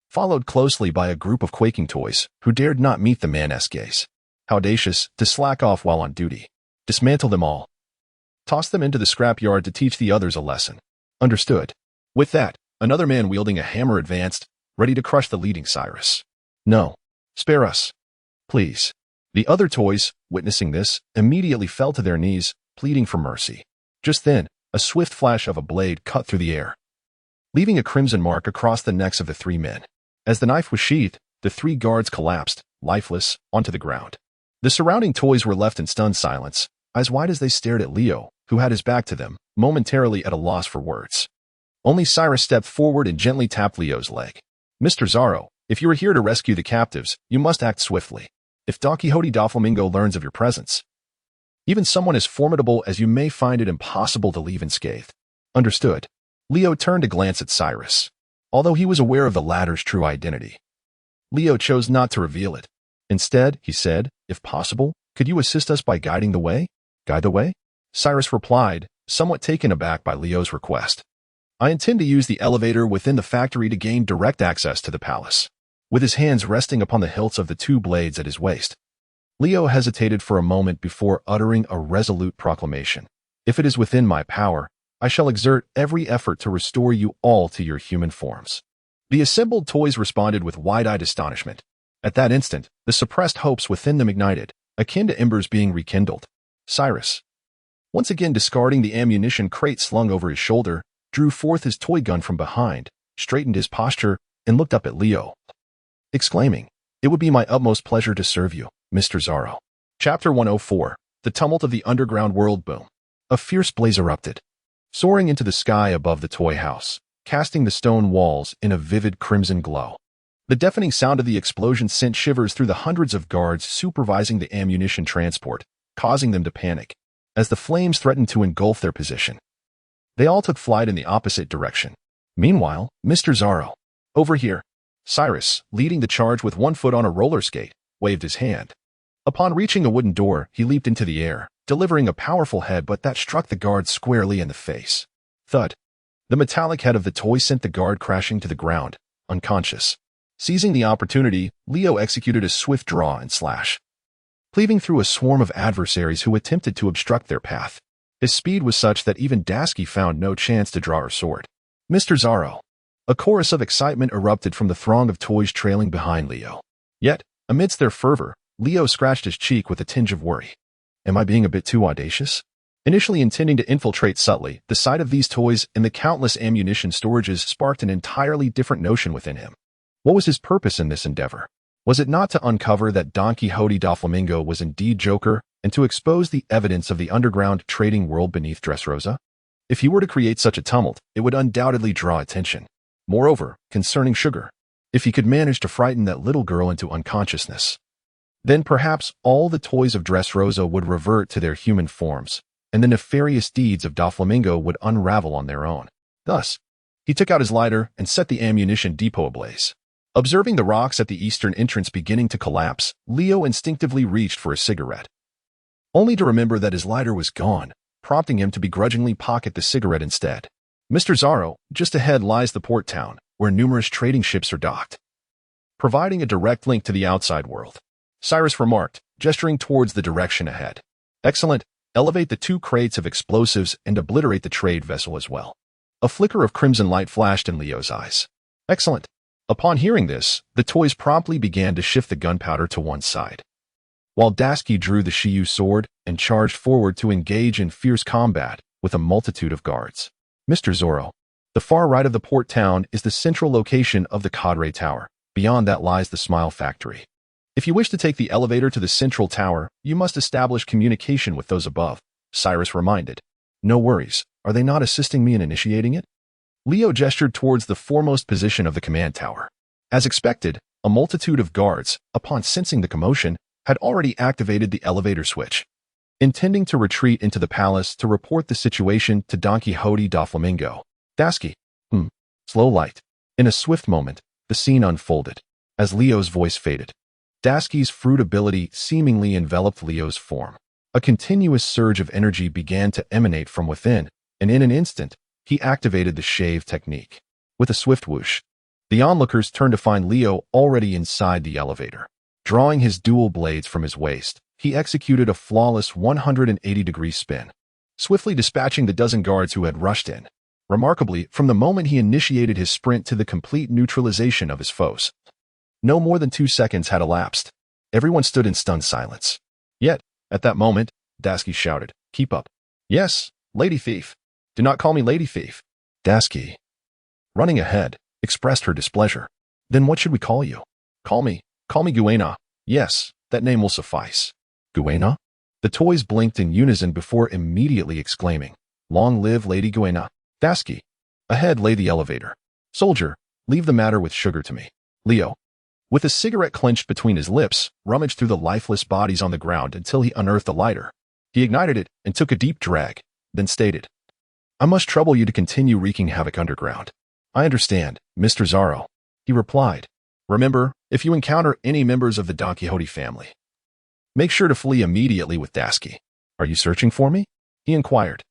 followed closely by a group of quaking toys who dared not meet the man's gaze. How audacious to slack off while on duty. Dismantle them all. Toss them into the scrapyard to teach the others a lesson. Understood. With that, another man wielding a hammer advanced, ready to crush the leading Cyrus. No. Spare us. Please. The other toys, witnessing this, immediately fell to their knees, pleading for mercy. Just then, a swift flash of a blade cut through the air, leaving a crimson mark across the necks of the 3 men. As the knife was sheathed, the three guards collapsed, lifeless, onto the ground. The surrounding toys were left in stunned silence, eyes wide as they stared at Leo, who had his back to them, momentarily at a loss for words. Only Cyrus stepped forward and gently tapped Leo's leg. "Mr. Zorro, if you are here to rescue the captives, you must act swiftly. If Don Quixote Doflamingo learns of your presence, even someone as formidable as you may find it impossible to leave unscathed." "Understood." Leo turned to glance at Cyrus. Although he was aware of the latter's true identity, Leo chose not to reveal it. Instead, he said, "If possible, could you assist us by guiding the way?" "Guide the way?" Cyrus replied, somewhat taken aback by Leo's request. "I intend to use the elevator within the factory to gain direct access to the palace." With his hands resting upon the hilts of the two blades at his waist, Leo hesitated for a moment before uttering a resolute proclamation. "If it is within my power, I shall exert every effort to restore you all to your human forms." The assembled toys responded with wide-eyed astonishment. At that instant, the suppressed hopes within them ignited, akin to embers being rekindled. Cyrus, once again discarding the ammunition crate slung over his shoulder, drew forth his toy gun from behind, straightened his posture, and looked up at Leo, exclaiming, "It would be my utmost pleasure to serve you, Mr. Zorro." Chapter 104. The Tumult of the Underground World Boom. A fierce blaze erupted, soaring into the sky above the toy house, casting the stone walls in a vivid crimson glow. The deafening sound of the explosion sent shivers through the hundreds of guards supervising the ammunition transport, causing them to panic. As the flames threatened to engulf their position, they all took flight in the opposite direction. Meanwhile, "Mr. Zorro, over here." Cyrus, leading the charge with one foot on a roller skate, waved his hand. Upon reaching a wooden door, he leaped into the air, delivering a powerful headbutt that struck the guard squarely in the face. Thud. The metallic head of the toy sent the guard crashing to the ground, unconscious. Seizing the opportunity, Leo executed a swift draw and slash, cleaving through a swarm of adversaries who attempted to obstruct their path. His speed was such that even Dasky found no chance to draw her sword. "Mr. Zorro." A chorus of excitement erupted from the throng of toys trailing behind Leo. Yet, amidst their fervor, Leo scratched his cheek with a tinge of worry. "Am I being a bit too audacious?" Initially intending to infiltrate subtly, the sight of these toys and the countless ammunition storages sparked an entirely different notion within him. What was his purpose in this endeavor? Was it not to uncover that Don Quixote Doflamingo was indeed Joker and to expose the evidence of the underground trading world beneath Dressrosa? If he were to create such a tumult, it would undoubtedly draw attention. Moreover, concerning Sugar, if he could manage to frighten that little girl into unconsciousness, then perhaps all the toys of Dressrosa would revert to their human forms, and the nefarious deeds of Doflamingo would unravel on their own. Thus, he took out his lighter and set the ammunition depot ablaze. Observing the rocks at the eastern entrance beginning to collapse, Leo instinctively reached for a cigarette, only to remember that his lighter was gone, prompting him to begrudgingly pocket the cigarette instead. "Mr. Zorro, just ahead lies the port town, where numerous trading ships are docked, providing a direct link to the outside world," Cyrus remarked, gesturing towards the direction ahead. "Excellent. Elevate the two crates of explosives and obliterate the trade vessel as well." A flicker of crimson light flashed in Leo's eyes. "Excellent." Upon hearing this, the toys promptly began to shift the gunpowder to one side, while Dasky drew the Shiyu sword and charged forward to engage in fierce combat with a multitude of guards. "Mr. Zorro, the far right of the port town is the central location of the Cadre Tower. Beyond that lies the Smile Factory. If you wish to take the elevator to the central tower, you must establish communication with those above," Cyrus reminded. "No worries. Are they not assisting me in initiating it?" Leo gestured towards the foremost position of the command tower. As expected, a multitude of guards, upon sensing the commotion, had already activated the elevator switch, intending to retreat into the palace to report the situation to Don Quixote Doflamingo. "Dasky. Slow light." In a swift moment, the scene unfolded. As Leo's voice faded, Dasky's fruit ability seemingly enveloped Leo's form. A continuous surge of energy began to emanate from within, and in an instant, he activated the shave technique. With a swift whoosh, the onlookers turned to find Leo already inside the elevator. Drawing his dual blades from his waist, he executed a flawless 180-degree spin, swiftly dispatching the dozen guards who had rushed in. Remarkably, from the moment he initiated his sprint to the complete neutralization of his foes, no more than 2 seconds had elapsed. Everyone stood in stunned silence. Yet, at that moment, Dasky shouted, "Keep up." "Yes, Lady Thief. Do not call me Lady Thief." Dasky, running ahead, expressed her displeasure. Then what should we call you? Call me Guena. Yes, that name will suffice. Guena? The toys blinked in unison before immediately exclaiming, Long live Lady Guena. Dasky. Ahead lay the elevator. Soldier, leave the matter with sugar to me. Leo, with a cigarette clenched between his lips, rummaged through the lifeless bodies on the ground until he unearthed a lighter. He ignited it and took a deep drag, then stated, I must trouble you to continue wreaking havoc underground. I understand, Mr. Zorro. He replied, Remember, if you encounter any members of the Don Quixote family, make sure to flee immediately with Dasky. Are you searching for me? He inquired.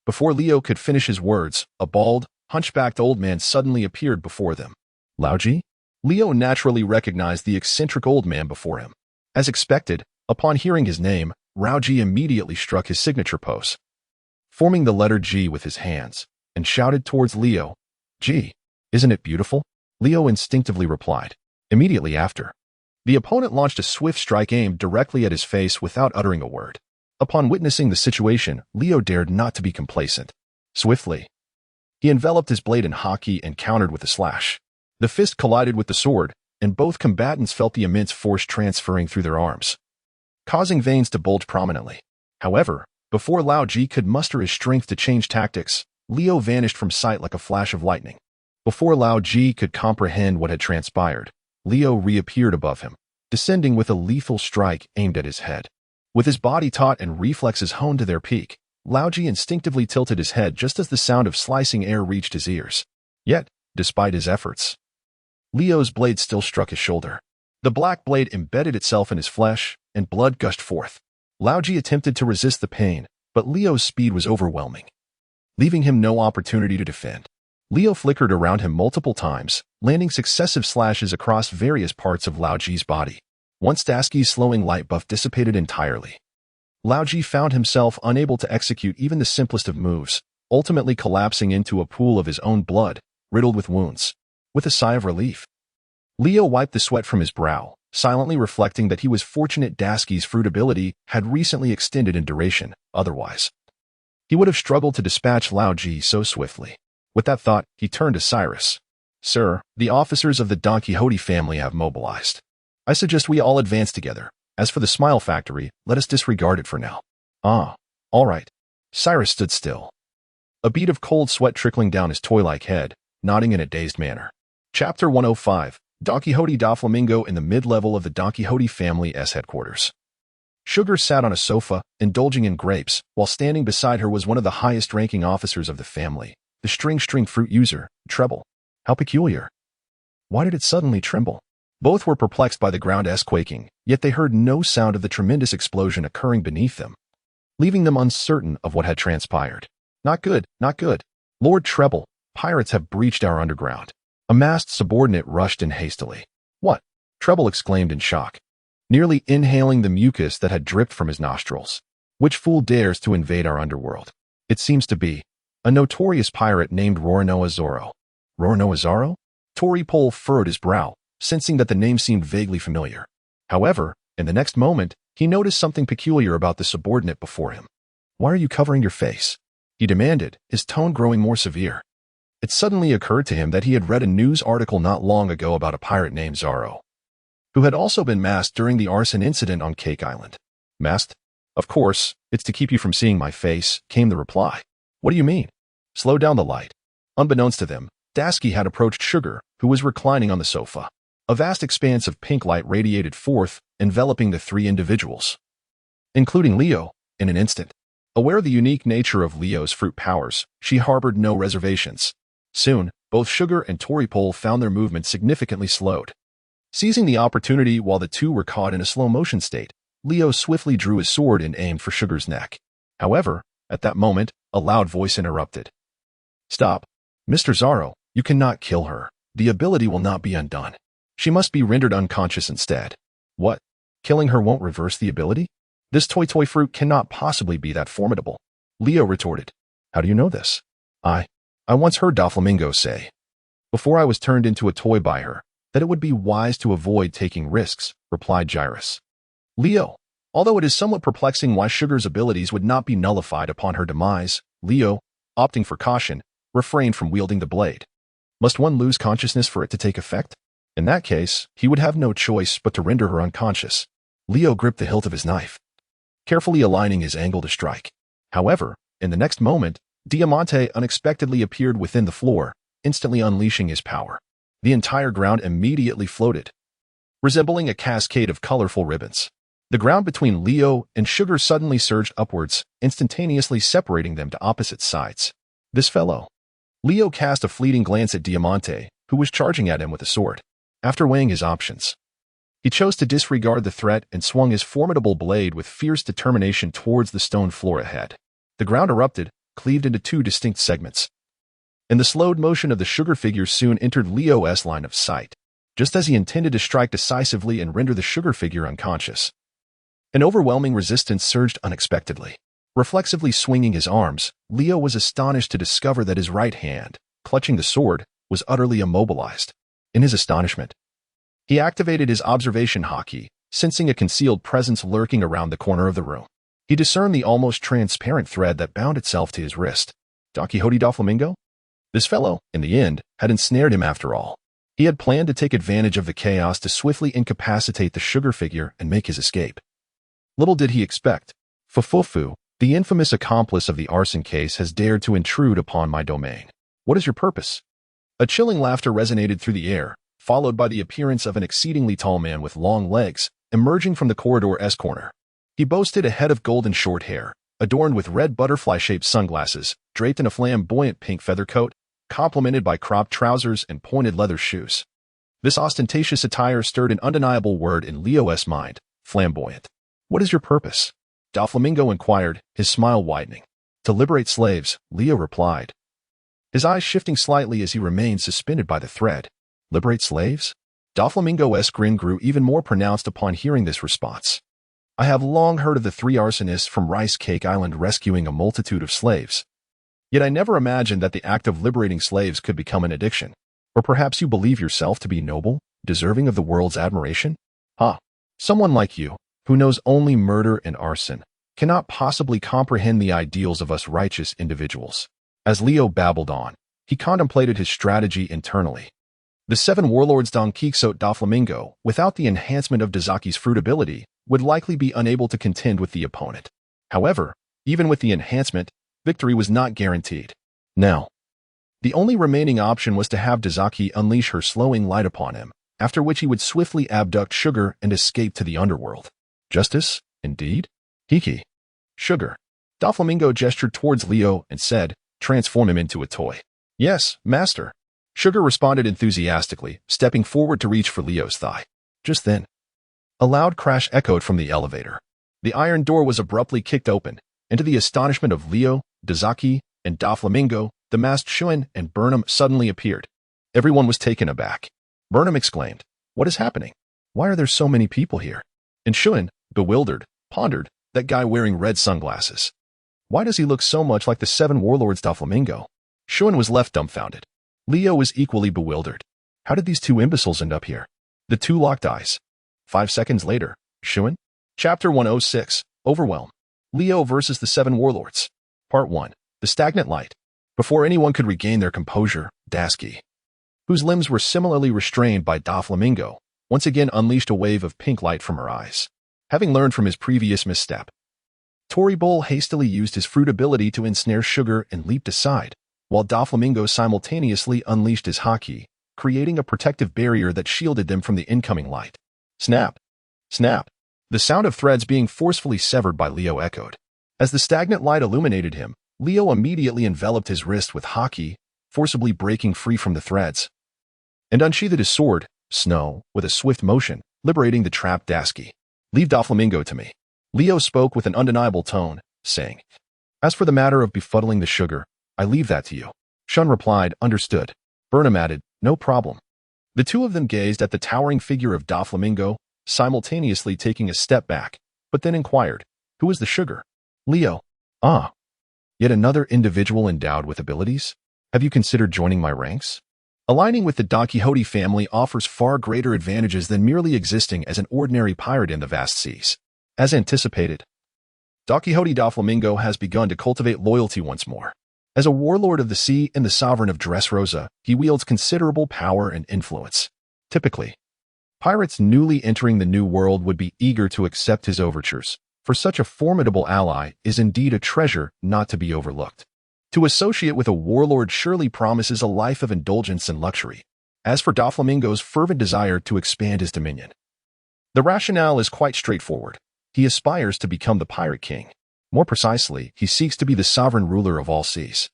Before Leo could finish his words, a bald, hunchbacked old man suddenly appeared before them. Laoji? Leo naturally recognized the eccentric old man before him. As expected, upon hearing his name, Raoji immediately struck his signature pose, forming the letter G with his hands, and shouted towards Leo, G, isn't it beautiful? Leo instinctively replied. Immediately after, the opponent launched a swift strike aimed directly at his face without uttering a word. Upon witnessing the situation, Leo dared not to be complacent. Swiftly, he enveloped his blade in haki and countered with a slash. The fist collided with the sword, and both combatants felt the immense force transferring through their arms, causing veins to bulge prominently. However, before Lao Ji could muster his strength to change tactics, Leo vanished from sight like a flash of lightning. Before Lao Ji could comprehend what had transpired, Leo reappeared above him, descending with a lethal strike aimed at his head. With his body taut and reflexes honed to their peak, Lao Ji instinctively tilted his head just as the sound of slicing air reached his ears. Yet, despite his efforts, Leo's blade still struck his shoulder. The black blade embedded itself in his flesh, and blood gushed forth. Lao Ji attempted to resist the pain, but Leo's speed was overwhelming, leaving him no opportunity to defend. Leo flickered around him multiple times, landing successive slashes across various parts of Lao Ji's body. Once Dasky's slowing light buff dissipated entirely, Lao Ji found himself unable to execute even the simplest of moves, ultimately collapsing into a pool of his own blood, riddled with wounds. With a sigh of relief, Leo wiped the sweat from his brow, silently reflecting that he was fortunate Dasky's fruit ability had recently extended in duration. Otherwise, he would have struggled to dispatch Lao Ji so swiftly. With that thought, he turned to Cyrus. Sir, the officers of the Don Quixote family have mobilized. I suggest we all advance together. As for the Smile Factory, let us disregard it for now. Ah, all right. Cyrus stood still, a bead of cold sweat trickling down his toy-like head, nodding in a dazed manner. Chapter 105, Don Quixote da Flamingo in the mid-level of the Don Quixote family's headquarters. Sugar sat on a sofa, indulging in grapes, while standing beside her was one of the highest-ranking officers of the family, the string fruit user, Treble. How peculiar. Why did it suddenly tremble? Both were perplexed by the ground quaking, yet they heard no sound of the tremendous explosion occurring beneath them, leaving them uncertain of what had transpired. Not good, not good. Lord Treble, pirates have breached our underground. A masked subordinate rushed in hastily. What? Treble exclaimed in shock, nearly inhaling the mucus that had dripped from his nostrils. Which fool dares to invade our underworld? It seems to be a notorious pirate named Roranoa Zorro. Roranoa Zorro? Tori Pole furrowed his brow, sensing that the name seemed vaguely familiar. However, in the next moment, he noticed something peculiar about the subordinate before him. Why are you covering your face? He demanded, his tone growing more severe. It suddenly occurred to him that he had read a news article not long ago about a pirate named Zorro, who had also been masked during the arson incident on Cake Island. Masked? Of course, it's to keep you from seeing my face, came the reply. What do you mean? Slow down the light. Unbeknownst to them, Dasky had approached Sugar, who was reclining on the sofa. A vast expanse of pink light radiated forth, enveloping the three individuals, including Leo, in an instant. Aware of the unique nature of Leo's fruit powers, she harbored no reservations. Soon, both Sugar and Tori Pole found their movement significantly slowed. Seizing the opportunity while the two were caught in a slow-motion state, Leo swiftly drew his sword and aimed for Sugar's neck. However, at that moment, a loud voice interrupted. Stop. Mr. Zorro, you cannot kill her. The ability will not be undone. She must be rendered unconscious instead. What? Killing her won't reverse the ability? This toy fruit cannot possibly be that formidable. Leo retorted. How do you know this? I once heard Doflamingo say, before I was turned into a toy by her, that it would be wise to avoid taking risks, replied Gyrus. Leo, although it is somewhat perplexing why Sugar's abilities would not be nullified upon her demise, Leo, opting for caution, refrained from wielding the blade. Must one lose consciousness for it to take effect? In that case, he would have no choice but to render her unconscious. Leo gripped the hilt of his knife, carefully aligning his angle to strike. However, in the next moment, Diamante unexpectedly appeared within the floor, instantly unleashing his power. The entire ground immediately floated, resembling a cascade of colorful ribbons. The ground between Leo and Sugar suddenly surged upwards, instantaneously separating them to opposite sides. This fellow. Leo cast a fleeting glance at Diamante, who was charging at him with a sword. After weighing his options, he chose to disregard the threat and swung his formidable blade with fierce determination towards the stone floor ahead. The ground erupted, cleaved into two distinct segments, and the slowed motion of the Sugar figure soon entered Leo's line of sight, just as he intended to strike decisively and render the Sugar figure unconscious. An overwhelming resistance surged unexpectedly. Reflexively swinging his arms, Leo was astonished to discover that his right hand, clutching the sword, was utterly immobilized. In his astonishment, he activated his observation hotkey, sensing a concealed presence lurking around the corner of the room. He discerned the almost transparent thread that bound itself to his wrist. Don Quixote Doflamingo? This fellow, in the end, had ensnared him after all. He had planned to take advantage of the chaos to swiftly incapacitate the Sugar figure and make his escape. Little did he expect. Fufufu, the infamous accomplice of the arson case, has dared to intrude upon my domain. What is your purpose? A chilling laughter resonated through the air, followed by the appearance of an exceedingly tall man with long legs, emerging from the corridor's corner. He boasted a head of golden short hair, adorned with red butterfly-shaped sunglasses, draped in a flamboyant pink feather coat, complemented by cropped trousers and pointed leather shoes. This ostentatious attire stirred an undeniable word in Leo's mind: flamboyant. What is your purpose? Doflamingo inquired, his smile widening. To liberate slaves, Leo replied, his eyes shifting slightly as he remained suspended by the thread. Liberate slaves? Doflamingo's grin grew even more pronounced upon hearing this response. I have long heard of the three arsonists from Rice Cake Island rescuing a multitude of slaves. Yet I never imagined that the act of liberating slaves could become an addiction. Or perhaps you believe yourself to be noble, deserving of the world's admiration? Someone like you, who knows only murder and arson, cannot possibly comprehend the ideals of us righteous individuals. As Leo babbled on, he contemplated his strategy internally. The seven warlords Don Quixote Doflamingo, without the enhancement of Dazaki's fruitability, would likely be unable to contend with the opponent. However, even with the enhancement, victory was not guaranteed. Now, the only remaining option was to have Dazaki unleash her slowing light upon him, after which he would swiftly abduct Sugar and escape to the underworld. Justice, indeed? Hiki. Sugar. Doflamingo gestured towards Leo and said, transform him into a toy. Yes, master. Sugar responded enthusiastically, stepping forward to reach for Leo's thigh. Just then, a loud crash echoed from the elevator. The iron door was abruptly kicked open, and to the astonishment of Leo, Dazaki, and Doflamingo, the masked Shuin and Burnham suddenly appeared. Everyone was taken aback. Burnham exclaimed, what is happening? Why are there so many people here? And Shuin, bewildered, pondered, that guy wearing red sunglasses. Why does he look so much like the seven warlords Doflamingo? Shuin was left dumbfounded. Leo was equally bewildered. How did these two imbeciles end up here? The two locked eyes. 5 seconds later, Shuin? Chapter 106, Overwhelm. Leo versus the Seven Warlords. Part 1, The Stagnant Light. Before anyone could regain their composure, Dasky, whose limbs were similarly restrained by Doflamingo, once again unleashed a wave of pink light from her eyes. Having learned from his previous misstep, Toribol hastily used his fruit ability to ensnare Sugar and leaped aside, while Doflamingo simultaneously unleashed his haki, creating a protective barrier that shielded them from the incoming light. Snap! Snap! The sound of threads being forcefully severed by Leo echoed. As the stagnant light illuminated him, Leo immediately enveloped his wrist with haki, forcibly breaking free from the threads, and unsheathed his sword, Snow, with a swift motion, liberating the trapped Dasky. Leave Doflamingo to me. Leo spoke with an undeniable tone, saying, as for the matter of befuddling the Sugar, I leave that to you. Shun replied, understood. Burnham added, no problem. The two of them gazed at the towering figure of Doflamingo, simultaneously taking a step back, but then inquired, who is the Sugar? Leo. Ah. Yet another individual endowed with abilities? Have you considered joining my ranks? Aligning with the Don Quixote family offers far greater advantages than merely existing as an ordinary pirate in the vast seas. As anticipated, Don Quixote Doflamingo has begun to cultivate loyalty once more. As a warlord of the sea and the sovereign of Dressrosa, he wields considerable power and influence. Typically, pirates newly entering the New World would be eager to accept his overtures, for such a formidable ally is indeed a treasure not to be overlooked. To associate with a warlord surely promises a life of indulgence and luxury. As for Doflamingo's fervent desire to expand his dominion, the rationale is quite straightforward. He aspires to become the pirate king. More precisely, he seeks to be the sovereign ruler of all seas.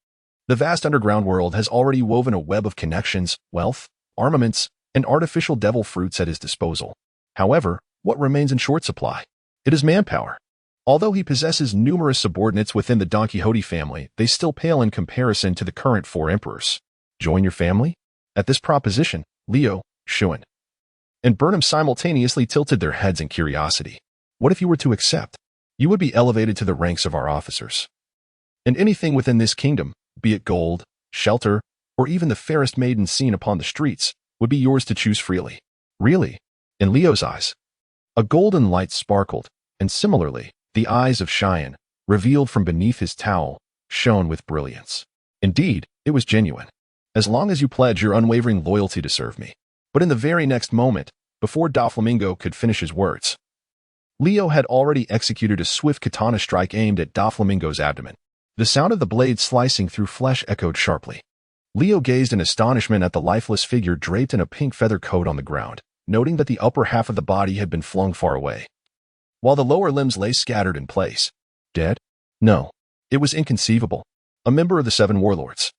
The vast underground world has already woven a web of connections, wealth, armaments, and artificial devil fruits at his disposal. However, what remains in short supply? It is manpower. Although he possesses numerous subordinates within the Don Quixote family, they still pale in comparison to the current 4 emperors. Join your family? At this proposition, Leo, Schuin, and Burnham simultaneously tilted their heads in curiosity. What if you were to accept? You would be elevated to the ranks of our officers. And anything within this kingdom, be it gold, shelter, or even the fairest maiden seen upon the streets, would be yours to choose freely. Really? In Leo's eyes, a golden light sparkled, and similarly, the eyes of Cheyenne, revealed from beneath his towel, shone with brilliance. Indeed, it was genuine. As long as you pledge your unwavering loyalty to serve me. But in the very next moment, before Doflamingo could finish his words, Leo had already executed a swift katana strike aimed at Doflamingo's abdomen. The sound of the blade slicing through flesh echoed sharply. Leo gazed in astonishment at the lifeless figure draped in a pink feather coat on the ground, noting that the upper half of the body had been flung far away, while the lower limbs lay scattered in place. Dead? No. It was inconceivable. A member of the 7 warlords,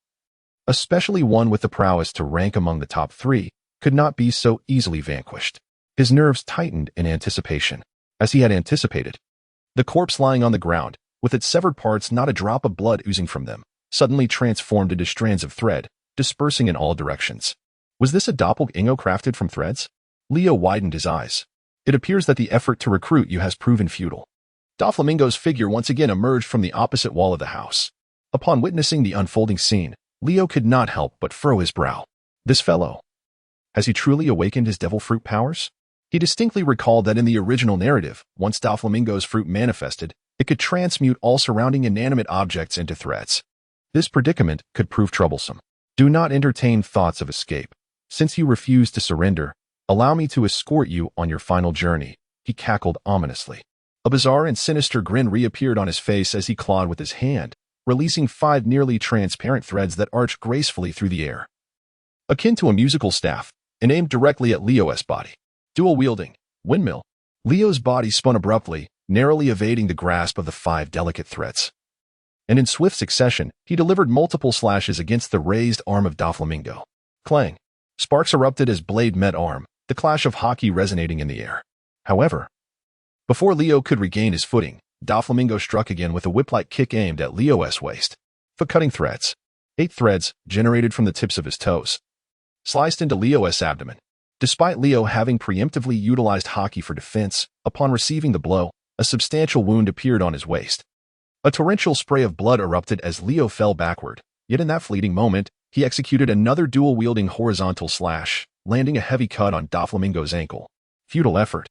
especially one with the prowess to rank among the top 3, could not be so easily vanquished. His nerves tightened in anticipation. As he had anticipated, the corpse lying on the ground, with its severed parts not a drop of blood oozing from them, suddenly transformed into strands of thread, dispersing in all directions. Was this a doppelganger crafted from threads? Leo widened his eyes. It appears that the effort to recruit you has proven futile. Doflamingo's figure once again emerged from the opposite wall of the house. Upon witnessing the unfolding scene, Leo could not help but furrow his brow. This fellow, has he truly awakened his devil fruit powers? He distinctly recalled that in the original narrative, once Doflamingo's fruit manifested, it could transmute all surrounding inanimate objects into threads. This predicament could prove troublesome. Do not entertain thoughts of escape. Since you refuse to surrender, allow me to escort you on your final journey, he cackled ominously. A bizarre and sinister grin reappeared on his face as he clawed with his hand, releasing 5 nearly transparent threads that arched gracefully through the air, akin to a musical staff, and aimed directly at Leo's body. Dual-wielding, windmill. Leo's body spun abruptly, narrowly evading the grasp of the 5 delicate threads. And in swift succession, he delivered multiple slashes against the raised arm of Doflamingo. Clang. Sparks erupted as blade met arm, the clash of hockey resonating in the air. However, before Leo could regain his footing, Doflamingo struck again with a whip-like kick aimed at Leo's waist. Foot-cutting threads. 8 threads, generated from the tips of his toes, sliced into Leo's abdomen. Despite Leo having preemptively utilized hockey for defense, upon receiving the blow, a substantial wound appeared on his waist. A torrential spray of blood erupted as Leo fell backward, yet in that fleeting moment, he executed another dual-wielding horizontal slash, landing a heavy cut on Doflamingo's ankle. Futile effort.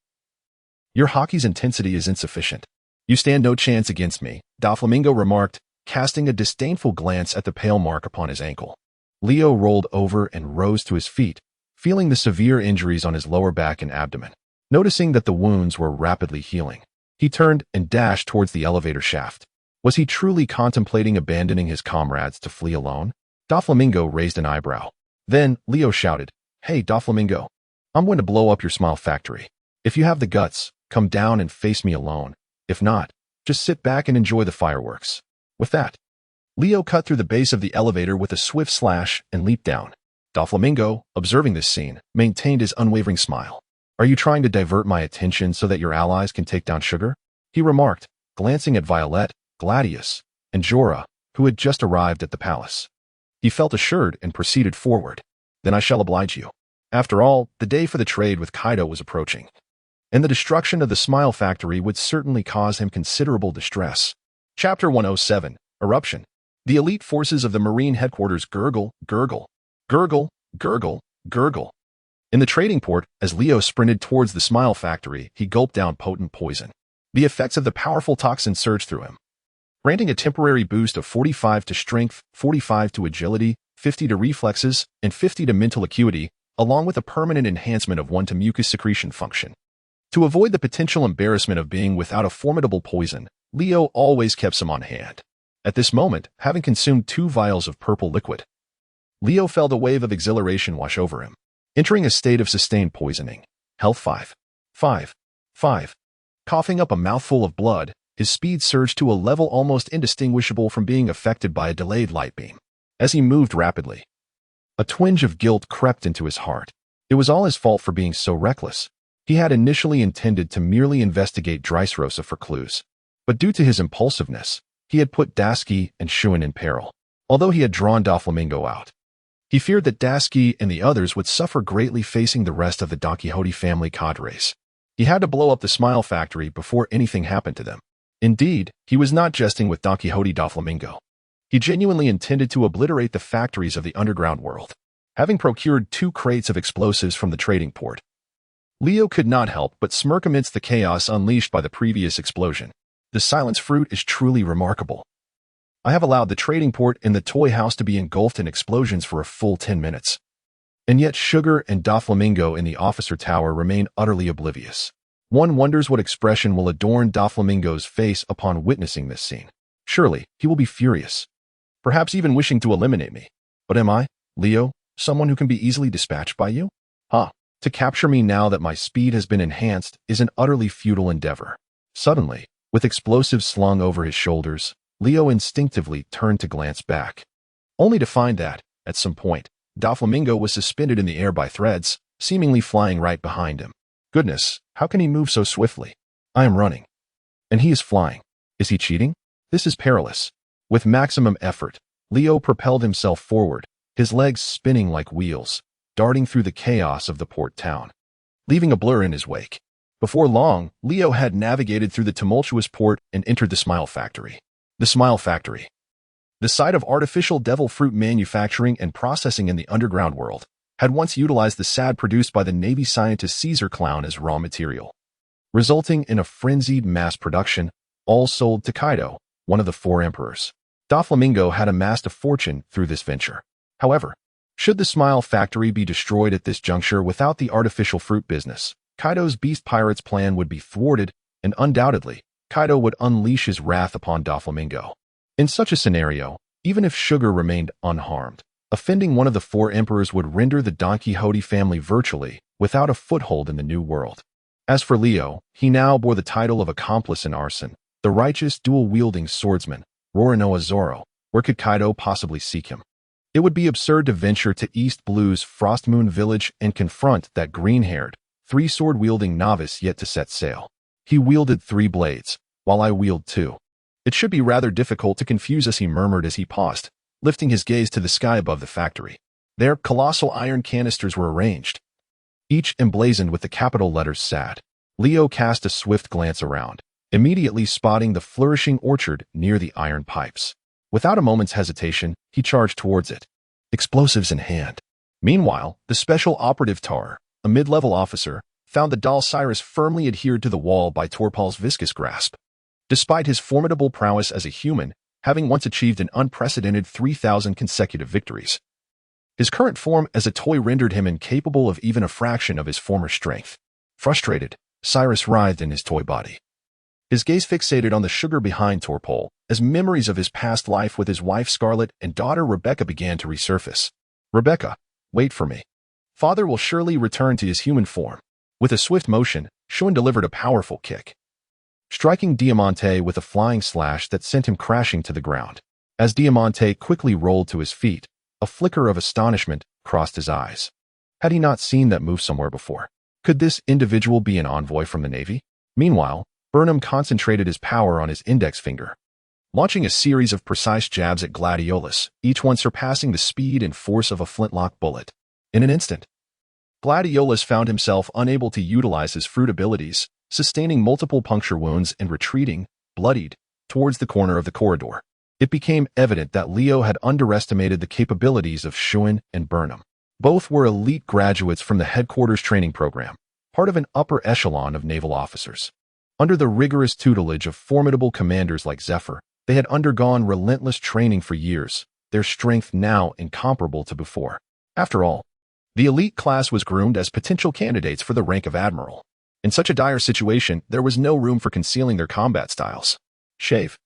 Your hockey's intensity is insufficient. You stand no chance against me, Doflamingo remarked, casting a disdainful glance at the pale mark upon his ankle. Leo rolled over and rose to his feet, feeling the severe injuries on his lower back and abdomen. Noticing that the wounds were rapidly healing, he turned and dashed towards the elevator shaft. Was he truly contemplating abandoning his comrades to flee alone? Doflamingo raised an eyebrow. Then, Leo shouted, "Hey, Doflamingo, I'm going to blow up your smile factory. If you have the guts, come down and face me alone. If not, just sit back and enjoy the fireworks." With that, Leo cut through the base of the elevator with a swift slash and leaped down. Doflamingo, observing this scene, maintained his unwavering smile. "Are you trying to divert my attention so that your allies can take down Sugar?" he remarked, glancing at Violet, Gladius, and Jorah, who had just arrived at the palace. He felt assured and proceeded forward. "Then I shall oblige you." After all, the day for the trade with Kaido was approaching, and the destruction of the Smile Factory would certainly cause him considerable distress. Chapter 107, Eruption. The elite forces of the Marine headquarters gurgle, gurgle, gurgle, gurgle, gurgle. In the trading port, as Leo sprinted towards the Smile Factory, he gulped down potent poison. The effects of the powerful toxin surged through him, granting a temporary boost of 45 to strength, 45 to agility, 50 to reflexes, and 50 to mental acuity, along with a permanent enhancement of 1 to mucus secretion function. To avoid the potential embarrassment of being without a formidable poison, Leo always kept some on hand. At this moment, having consumed 2 vials of purple liquid, Leo felt a wave of exhilaration wash over him, entering a state of sustained poisoning. Health 5. 5. 5. Coughing up a mouthful of blood, his speed surged to a level almost indistinguishable from being affected by a delayed light beam. As he moved rapidly, a twinge of guilt crept into his heart. It was all his fault for being so reckless. He had initially intended to merely investigate Drysrosa for clues, but due to his impulsiveness, he had put Dasky and Shuin in peril. Although he had drawn Doflamingo out, he feared that Dasky and the others would suffer greatly facing the rest of the Don Quixote family cadres. He had to blow up the Smile Factory before anything happened to them. Indeed, he was not jesting with Don Quixote Doflamingo. He genuinely intended to obliterate the factories of the underground world. Having procured 2 crates of explosives from the trading port, Leo could not help but smirk amidst the chaos unleashed by the previous explosion. The silence fruit is truly remarkable. I have allowed the trading port and the toy house to be engulfed in explosions for a full 10 minutes. And yet Sugar and Doflamingo in the officer tower remain utterly oblivious. One wonders what expression will adorn Doflamingo's face upon witnessing this scene. Surely, he will be furious, perhaps even wishing to eliminate me. But am I, Leo, someone who can be easily dispatched by you? To capture me now that my speed has been enhanced is an utterly futile endeavor. Suddenly, with explosives slung over his shoulders, Leo instinctively turned to glance back, only to find that, at some point, Doflamingo was suspended in the air by threads, seemingly flying right behind him. Goodness, how can he move so swiftly? I am running, and he is flying. Is he cheating? This is perilous. With maximum effort, Leo propelled himself forward, his legs spinning like wheels, darting through the chaos of the port town, leaving a blur in his wake. Before long, Leo had navigated through the tumultuous port and entered the Smile Factory. The Smile Factory, the site of artificial devil fruit manufacturing and processing in the underground world, had once utilized the sad produced by the Navy scientist Caesar Clown as raw material, resulting in a frenzied mass production, all sold to Kaido, one of the 4 emperors. Doflamingo had amassed a fortune through this venture. However, should the Smile Factory be destroyed at this juncture without the artificial fruit business, Kaido's Beast Pirates plan would be thwarted, and undoubtedly, Kaido would unleash his wrath upon Doflamingo. In such a scenario, even if Sugar remained unharmed, offending one of the 4 emperors would render the Don Quixote family virtually without a foothold in the New World. As for Leo, he now bore the title of accomplice in arson, the righteous dual-wielding swordsman, Roronoa Zoro. Where could Kaido possibly seek him? It would be absurd to venture to East Blue's Frostmoon Village and confront that green-haired, 3-sword-wielding novice yet to set sail. He wielded 3 blades, while I wield 2. It should be rather difficult to confuse us, he murmured as he paused, lifting his gaze to the sky above the factory. There, colossal iron canisters were arranged, each emblazoned with the capital letters SAD. Leo cast a swift glance around, immediately spotting the flourishing orchard near the iron pipes. Without a moment's hesitation, he charged towards it, explosives in hand. Meanwhile, the special operative Tar, a mid-level officer, found the doll Cyrus firmly adhered to the wall by Torpal's viscous grasp. Despite his formidable prowess as a human, having once achieved an unprecedented 3,000 consecutive victories, his current form as a toy rendered him incapable of even a fraction of his former strength. Frustrated, Cyrus writhed in his toy body, his gaze fixated on the sugar behind Torpal, as memories of his past life with his wife Scarlet and daughter Rebecca began to resurface. Rebecca, wait for me. Father will surely return to his human form. With a swift motion, Shuin delivered a powerful kick, striking Diamante with a flying slash that sent him crashing to the ground. As Diamante quickly rolled to his feet, a flicker of astonishment crossed his eyes. Had he not seen that move somewhere before? Could this individual be an envoy from the Navy? Meanwhile, Burnham concentrated his power on his index finger, launching a series of precise jabs at Gladiolus, each one surpassing the speed and force of a flintlock bullet. In an instant, Gladiolus found himself unable to utilize his fruit abilities, sustaining multiple puncture wounds and retreating, bloodied, towards the corner of the corridor. It became evident that Leo had underestimated the capabilities of Shuin and Burnham. Both were elite graduates from the headquarters training program, part of an upper echelon of naval officers. Under the rigorous tutelage of formidable commanders like Zephyr, They had undergone relentless training for years, their strength now incomparable to before. After all, the elite class was groomed as potential candidates for the rank of Admiral. In such a dire situation, there was no room for concealing their combat styles. Shave.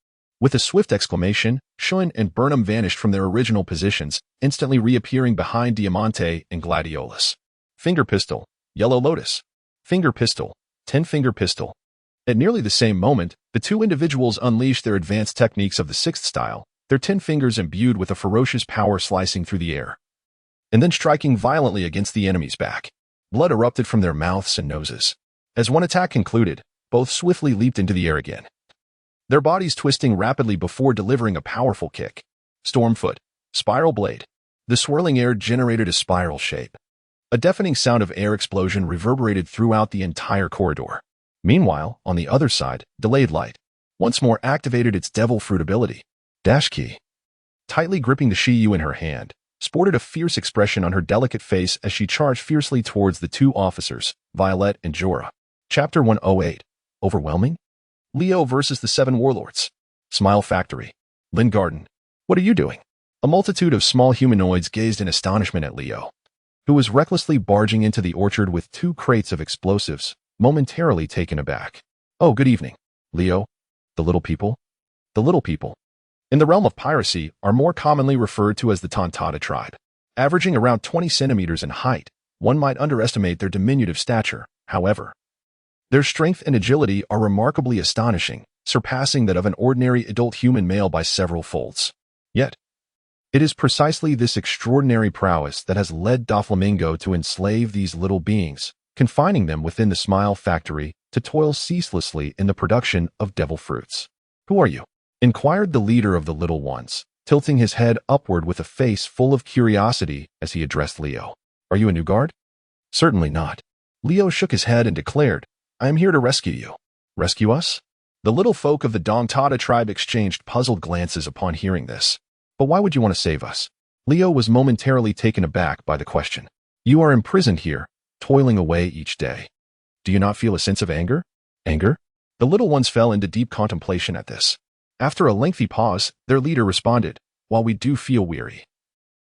With a swift exclamation, Shun and Burnham vanished from their original positions, instantly reappearing behind Diamante and Gladiolus. Finger pistol, Yellow Lotus. Finger pistol, 10-finger pistol. At nearly the same moment, the two individuals unleashed their advanced techniques of the sixth style, their 10 fingers imbued with a ferocious power slicing through the air, and then striking violently against the enemy's back. Blood erupted from their mouths and noses. As one attack concluded, both swiftly leaped into the air again, their bodies twisting rapidly before delivering a powerful kick. Stormfoot, Spiral Blade. The swirling air generated a spiral shape. A deafening sound of air explosion reverberated throughout the entire corridor. Meanwhile, on the other side, Delayed Light once more activated its devil fruit ability. Dash Key. Tightly gripping the Shiyu in her hand, sported a fierce expression on her delicate face as she charged fiercely towards the two officers, Violet and Jorah. Chapter 108. Overwhelming? Leo versus the Seven Warlords. Smile Factory. Lynn Garden. What are you doing? A multitude of small humanoids gazed in astonishment at Leo, who was recklessly barging into the orchard with 2 crates of explosives, momentarily taken aback. Oh, good evening, Leo. The little people? The little people, in the realm of piracy, are more commonly referred to as the Tontada tribe. Averaging around 20 centimeters in height, one might underestimate their diminutive stature, however. Their strength and agility are remarkably astonishing, surpassing that of an ordinary adult human male by several folds. Yet, it is precisely this extraordinary prowess that has led Doflamingo to enslave these little beings, confining them within the Smile Factory to toil ceaselessly in the production of devil fruits. Who are you? Inquired the leader of the little ones, tilting his head upward with a face full of curiosity as he addressed Leo. Are you a new guard? Certainly not. Leo shook his head and declared, I am here to rescue you. Rescue us? The little folk of the Dongtada tribe exchanged puzzled glances upon hearing this. But why would you want to save us? Leo was momentarily taken aback by the question. You are imprisoned here, toiling away each day. Do you not feel a sense of anger? Anger? The little ones fell into deep contemplation at this. After a lengthy pause, their leader responded, While we do feel weary,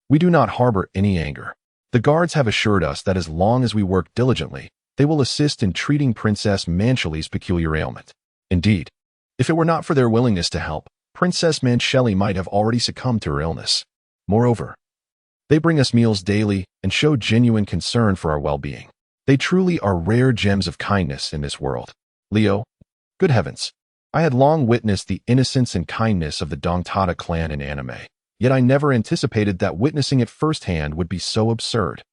we do not harbor any anger. The guards have assured us that as long as we work diligently, they will assist in treating Princess Mancheli's peculiar ailment. Indeed, if it were not for their willingness to help, Princess Mancheli might have already succumbed to her illness. Moreover, they bring us meals daily and show genuine concern for our well-being. They truly are rare gems of kindness in this world. Leo, good heavens, I had long witnessed the innocence and kindness of the Dongtada clan in anime, yet I never anticipated that witnessing it firsthand would be so absurd.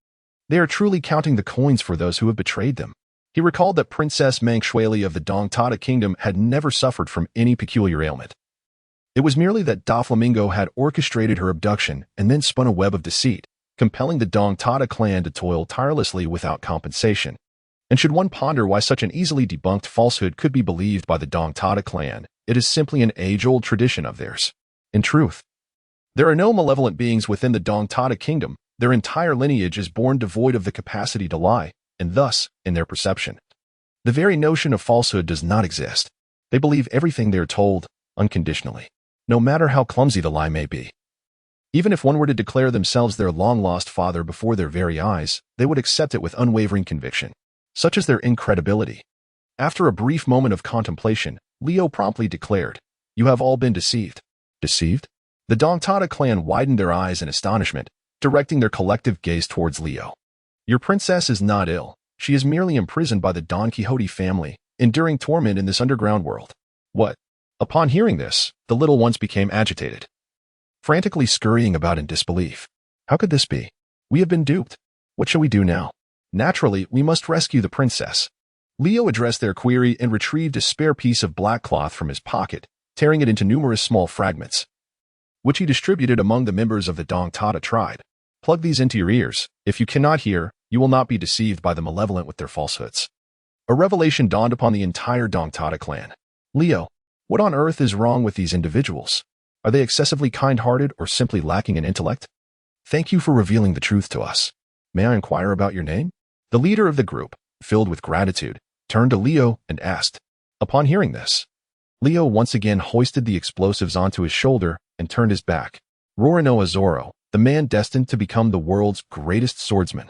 They are truly counting the coins for those who have betrayed them. He recalled that Princess Mancheli of the Dongtada kingdom had never suffered from any peculiar ailment. It was merely that Doflamingo had orchestrated her abduction and then spun a web of deceit, compelling the Dongtada clan to toil tirelessly without compensation. And should one ponder why such an easily debunked falsehood could be believed by the Dongtada clan, it is simply an age-old tradition of theirs. In truth, there are no malevolent beings within the Dongtada kingdom. Their entire lineage is born devoid of the capacity to lie, and thus, in their perception, the very notion of falsehood does not exist. They believe everything they are told, unconditionally, no matter how clumsy the lie may be. Even if one were to declare themselves their long-lost father before their very eyes, they would accept it with unwavering conviction. Such is their incredibility. After a brief moment of contemplation, Leo promptly declared, You have all been deceived. Deceived? The Dongtada clan widened their eyes in astonishment, directing their collective gaze towards Leo. Your princess is not ill. She is merely imprisoned by the Don Quixote family, enduring torment in this underground world. What? Upon hearing this, the little ones became agitated, frantically scurrying about in disbelief. How could this be? We have been duped. What shall we do now? Naturally, we must rescue the princess. Leo addressed their query and retrieved a spare piece of black cloth from his pocket, tearing it into numerous small fragments, which he distributed among the members of the Dongtada tribe. Plug these into your ears. If you cannot hear, you will not be deceived by the malevolent with their falsehoods. A revelation dawned upon the entire Dongtada clan. Leo, what on earth is wrong with these individuals? Are they excessively kind-hearted or simply lacking in intellect? Thank you for revealing the truth to us. May I inquire about your name? The leader of the group, filled with gratitude, turned to Leo and asked. Upon hearing this, Leo once again hoisted the explosives onto his shoulder and turned his back. Rorinoa Zoro, the man destined to become the world's greatest swordsman.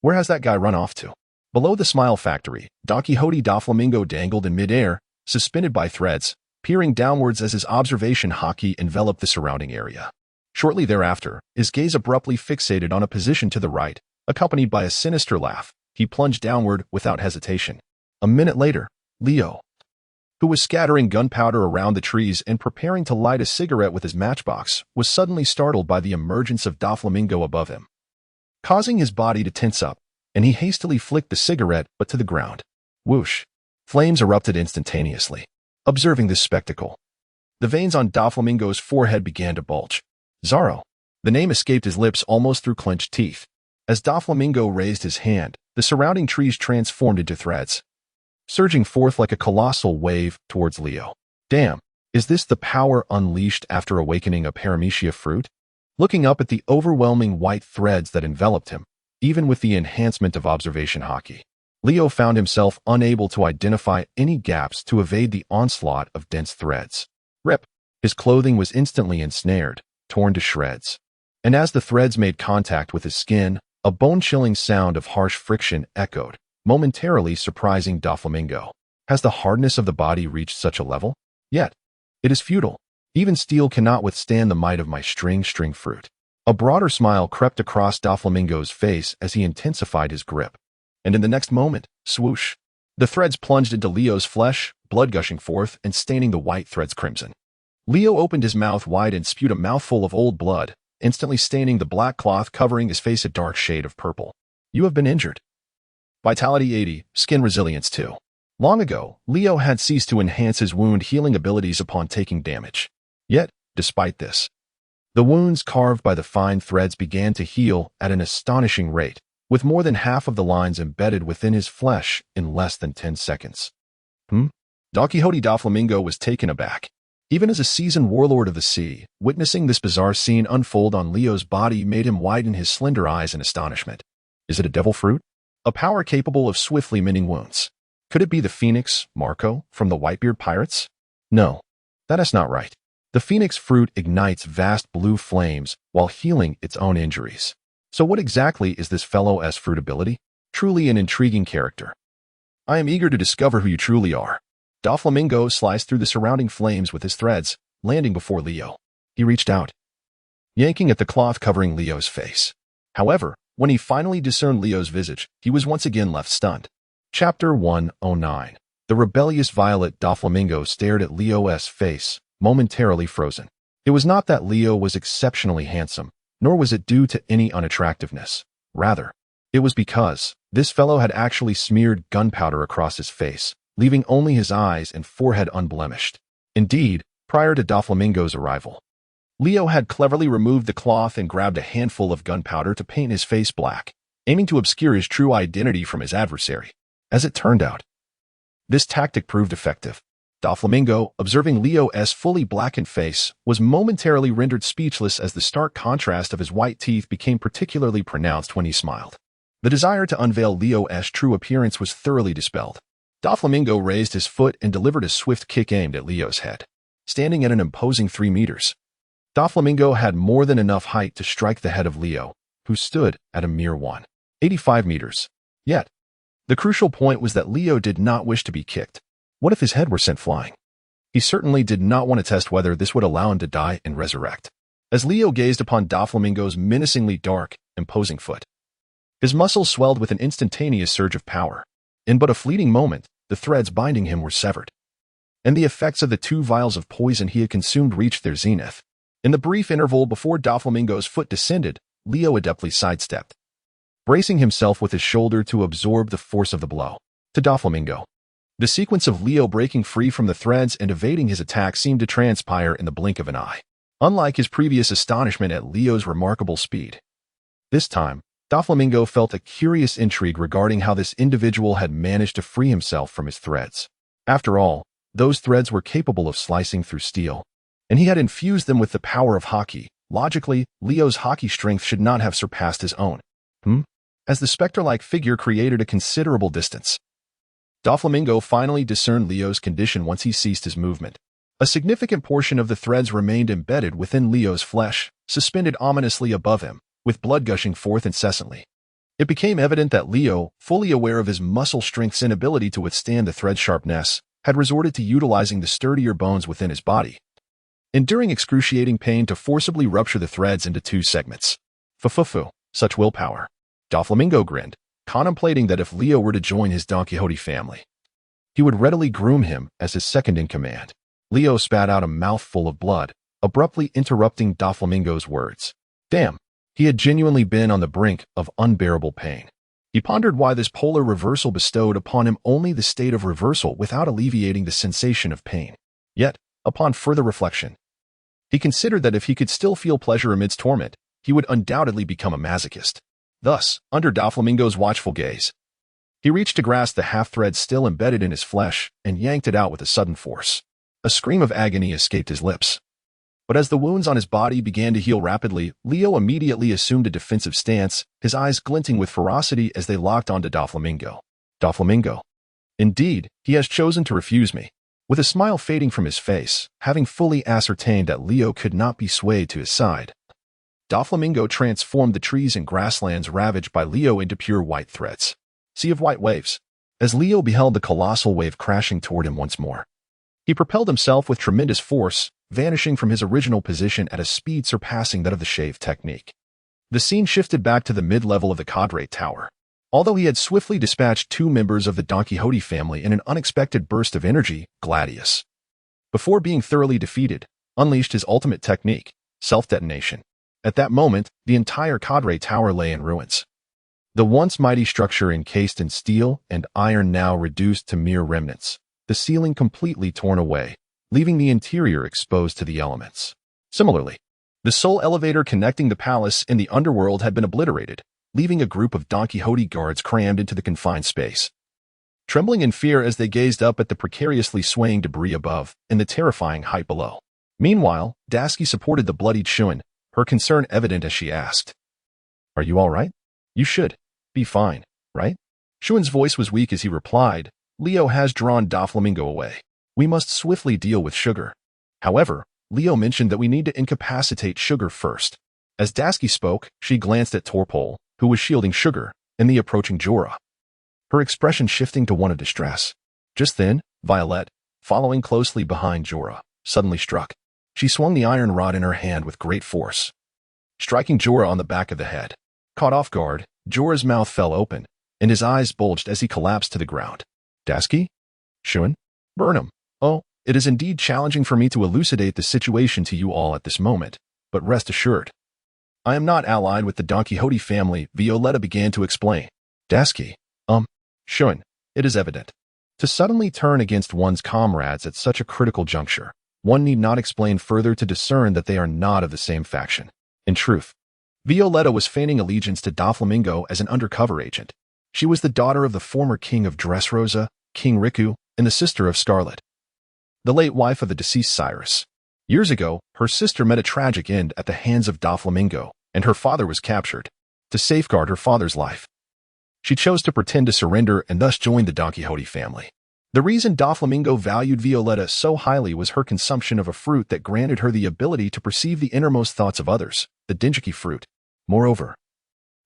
Where has that guy run off to? Below the Smile Factory, Don Quixote Doflamingo dangled in midair, suspended by threads, peering downwards as his observation hockey enveloped the surrounding area. Shortly thereafter, his gaze abruptly fixated on a position to the right, accompanied by a sinister laugh. He plunged downward without hesitation. A minute later, Leo, who was scattering gunpowder around the trees and preparing to light a cigarette with his matchbox, was suddenly startled by the emergence of Doflamingo above him, causing his body to tense up, and he hastily flicked the cigarette but to the ground. Whoosh! Flames erupted instantaneously. Observing this spectacle, the veins on Doflamingo's forehead began to bulge. Zoro! The name escaped his lips almost through clenched teeth. As Doflamingo raised his hand, the surrounding trees transformed into threads, surging forth like a colossal wave towards Leo. Damn, is this the power unleashed after awakening a paramecia fruit? Looking up at the overwhelming white threads that enveloped him, even with the enhancement of observation hockey, Leo found himself unable to identify any gaps to evade the onslaught of dense threads. Rip! His clothing was instantly ensnared, torn to shreds. And as the threads made contact with his skin, a bone-chilling sound of harsh friction echoed, momentarily surprising Doflamingo. Has the hardness of the body reached such a level? Yet, it is futile. Even steel cannot withstand the might of my string fruit. A broader smile crept across Doflamingo's face as he intensified his grip. And in the next moment, swoosh! The threads plunged into Leo's flesh, blood gushing forth and staining the white threads crimson. Leo opened his mouth wide and spewed a mouthful of old blood, instantly staining the black cloth covering his face a dark shade of purple. You have been injured. Vitality 80, skin resilience 2. Long ago, Leo had ceased to enhance his wound healing abilities upon taking damage. Yet, despite this, the wounds carved by the fine threads began to heal at an astonishing rate, with more than half of the lines embedded within his flesh in less than 10 seconds. Don Quixote Doflamingo was taken aback. Even as a seasoned warlord of the sea, witnessing this bizarre scene unfold on Leo's body made him widen his slender eyes in astonishment. Is it a devil fruit? A power capable of swiftly mending wounds? Could it be the Phoenix, Marco, from the Whitebeard Pirates? No, that is not right. The Phoenix fruit ignites vast blue flames while healing its own injuries. So what exactly is this fellow's fruit ability? Truly an intriguing character. I am eager to discover who you truly are. Doflamingo sliced through the surrounding flames with his threads, landing before Leo. He reached out, yanking at the cloth covering Leo's face. However, when he finally discerned Leo's visage, he was once again left stunned. Chapter 109. The rebellious Violet Doflamingo stared at Leo's face, momentarily frozen. It was not that Leo was exceptionally handsome, nor was it due to any unattractiveness. Rather, it was because this fellow had actually smeared gunpowder across his face, leaving only his eyes and forehead unblemished. Indeed, prior to Doflamingo's arrival, Leo had cleverly removed the cloth and grabbed a handful of gunpowder to paint his face black, aiming to obscure his true identity from his adversary. As it turned out, this tactic proved effective. Doflamingo, observing Leo's fully blackened face, was momentarily rendered speechless as the stark contrast of his white teeth became particularly pronounced when he smiled. The desire to unveil Leo's true appearance was thoroughly dispelled. Doflamingo raised his foot and delivered a swift kick aimed at Leo's head. Standing at an imposing 3 meters, Doflamingo had more than enough height to strike the head of Leo, who stood at a mere 185 meters. Yet, the crucial point was that Leo did not wish to be kicked. What if his head were sent flying? He certainly did not want to test whether this would allow him to die and resurrect. As Leo gazed upon Doflamingo's menacingly dark, imposing foot, his muscles swelled with an instantaneous surge of power. In but a fleeting moment, the threads binding him were severed, and the effects of the 2 vials of poison he had consumed reached their zenith. In the brief interval before Doflamingo's foot descended, Leo adeptly sidestepped, bracing himself with his shoulder to absorb the force of the blow. To Doflamingo, the sequence of Leo breaking free from the threads and evading his attack seemed to transpire in the blink of an eye. Unlike his previous astonishment at Leo's remarkable speed, this time, Doflamingo felt a curious intrigue regarding how this individual had managed to free himself from his threads. After all, those threads were capable of slicing through steel, and he had infused them with the power of hockey. Logically, Leo's hockey strength should not have surpassed his own. As the spectre-like figure created a considerable distance, Doflamingo finally discerned Leo's condition once he ceased his movement. A significant portion of the threads remained embedded within Leo's flesh, suspended ominously above him, with blood gushing forth incessantly. It became evident that Leo, fully aware of his muscle strength's inability to withstand the thread's sharpness, had resorted to utilizing the sturdier bones within his body, enduring excruciating pain to forcibly rupture the threads into two segments. Fufufu, such willpower. Doflamingo grinned, contemplating that if Leo were to join his Don Quixote family, he would readily groom him as his second-in-command. Leo spat out a mouthful of blood, abruptly interrupting Doflamingo's words. Damn, he had genuinely been on the brink of unbearable pain. He pondered why this polar reversal bestowed upon him only the state of reversal without alleviating the sensation of pain. Yet, upon further reflection, he considered that if he could still feel pleasure amidst torment, he would undoubtedly become a masochist. Thus, under Doflamingo's watchful gaze, he reached to grasp the half-thread still embedded in his flesh and yanked it out with a sudden force. A scream of agony escaped his lips. But as the wounds on his body began to heal rapidly, Leo immediately assumed a defensive stance, his eyes glinting with ferocity as they locked onto Doflamingo. Doflamingo. Indeed, he has chosen to refuse me. With a smile fading from his face, having fully ascertained that Leo could not be swayed to his side, Doflamingo transformed the trees and grasslands ravaged by Leo into pure white threads. Sea of white waves. As Leo beheld the colossal wave crashing toward him once more, he propelled himself with tremendous force, vanishing from his original position at a speed surpassing that of the shave technique. The scene shifted back to the mid-level of the cadre tower. Although he had swiftly dispatched two members of the Don Quixote family in an unexpected burst of energy, Gladius, before being thoroughly defeated, unleashed his ultimate technique, self-detonation. At that moment, the entire cadre tower lay in ruins. The once mighty structure encased in steel and iron now reduced to mere remnants, the ceiling completely torn away, leaving the interior exposed to the elements. Similarly, the sole elevator connecting the palace and the underworld had been obliterated, leaving a group of Don Quixote guards crammed into the confined space, trembling in fear as they gazed up at the precariously swaying debris above and the terrifying height below. Meanwhile, Dasky supported the bloodied Shuan, her concern evident as she asked, "Are you all right? You should be fine, right?" Shuan's voice was weak as he replied, "Leo has drawn Doflamingo away. We must swiftly deal with Sugar." However, Leo mentioned that we need to incapacitate Sugar first. As Dasky spoke, she glanced at Torpole, who was shielding Sugar, and the approaching Jorah, her expression shifting to one of distress. Just then, Violet, following closely behind Jorah, suddenly struck. She swung the iron rod in her hand with great force, striking Jorah on the back of the head. Caught off guard, Jorah's mouth fell open, and his eyes bulged as he collapsed to the ground. "Dasky? Shuan? Burnham. Oh, it is indeed challenging for me to elucidate the situation to you all at this moment, but rest assured, I am not allied with the Don Quixote family," Violetta began to explain. Dasky, Shuan, it is evident. To suddenly turn against one's comrades at such a critical juncture, one need not explain further to discern that they are not of the same faction. In truth, Violetta was feigning allegiance to Doflamingo as an undercover agent. She was the daughter of the former king of Dressrosa, King Riku, and the sister of Scarlet, the late wife of the deceased Cyrus. Years ago, her sister met a tragic end at the hands of Doflamingo, and her father was captured. To safeguard her father's life, she chose to pretend to surrender and thus joined the Don Quixote family. The reason Doflamingo valued Violetta so highly was her consumption of a fruit that granted her the ability to perceive the innermost thoughts of others, the Dingeki fruit. Moreover,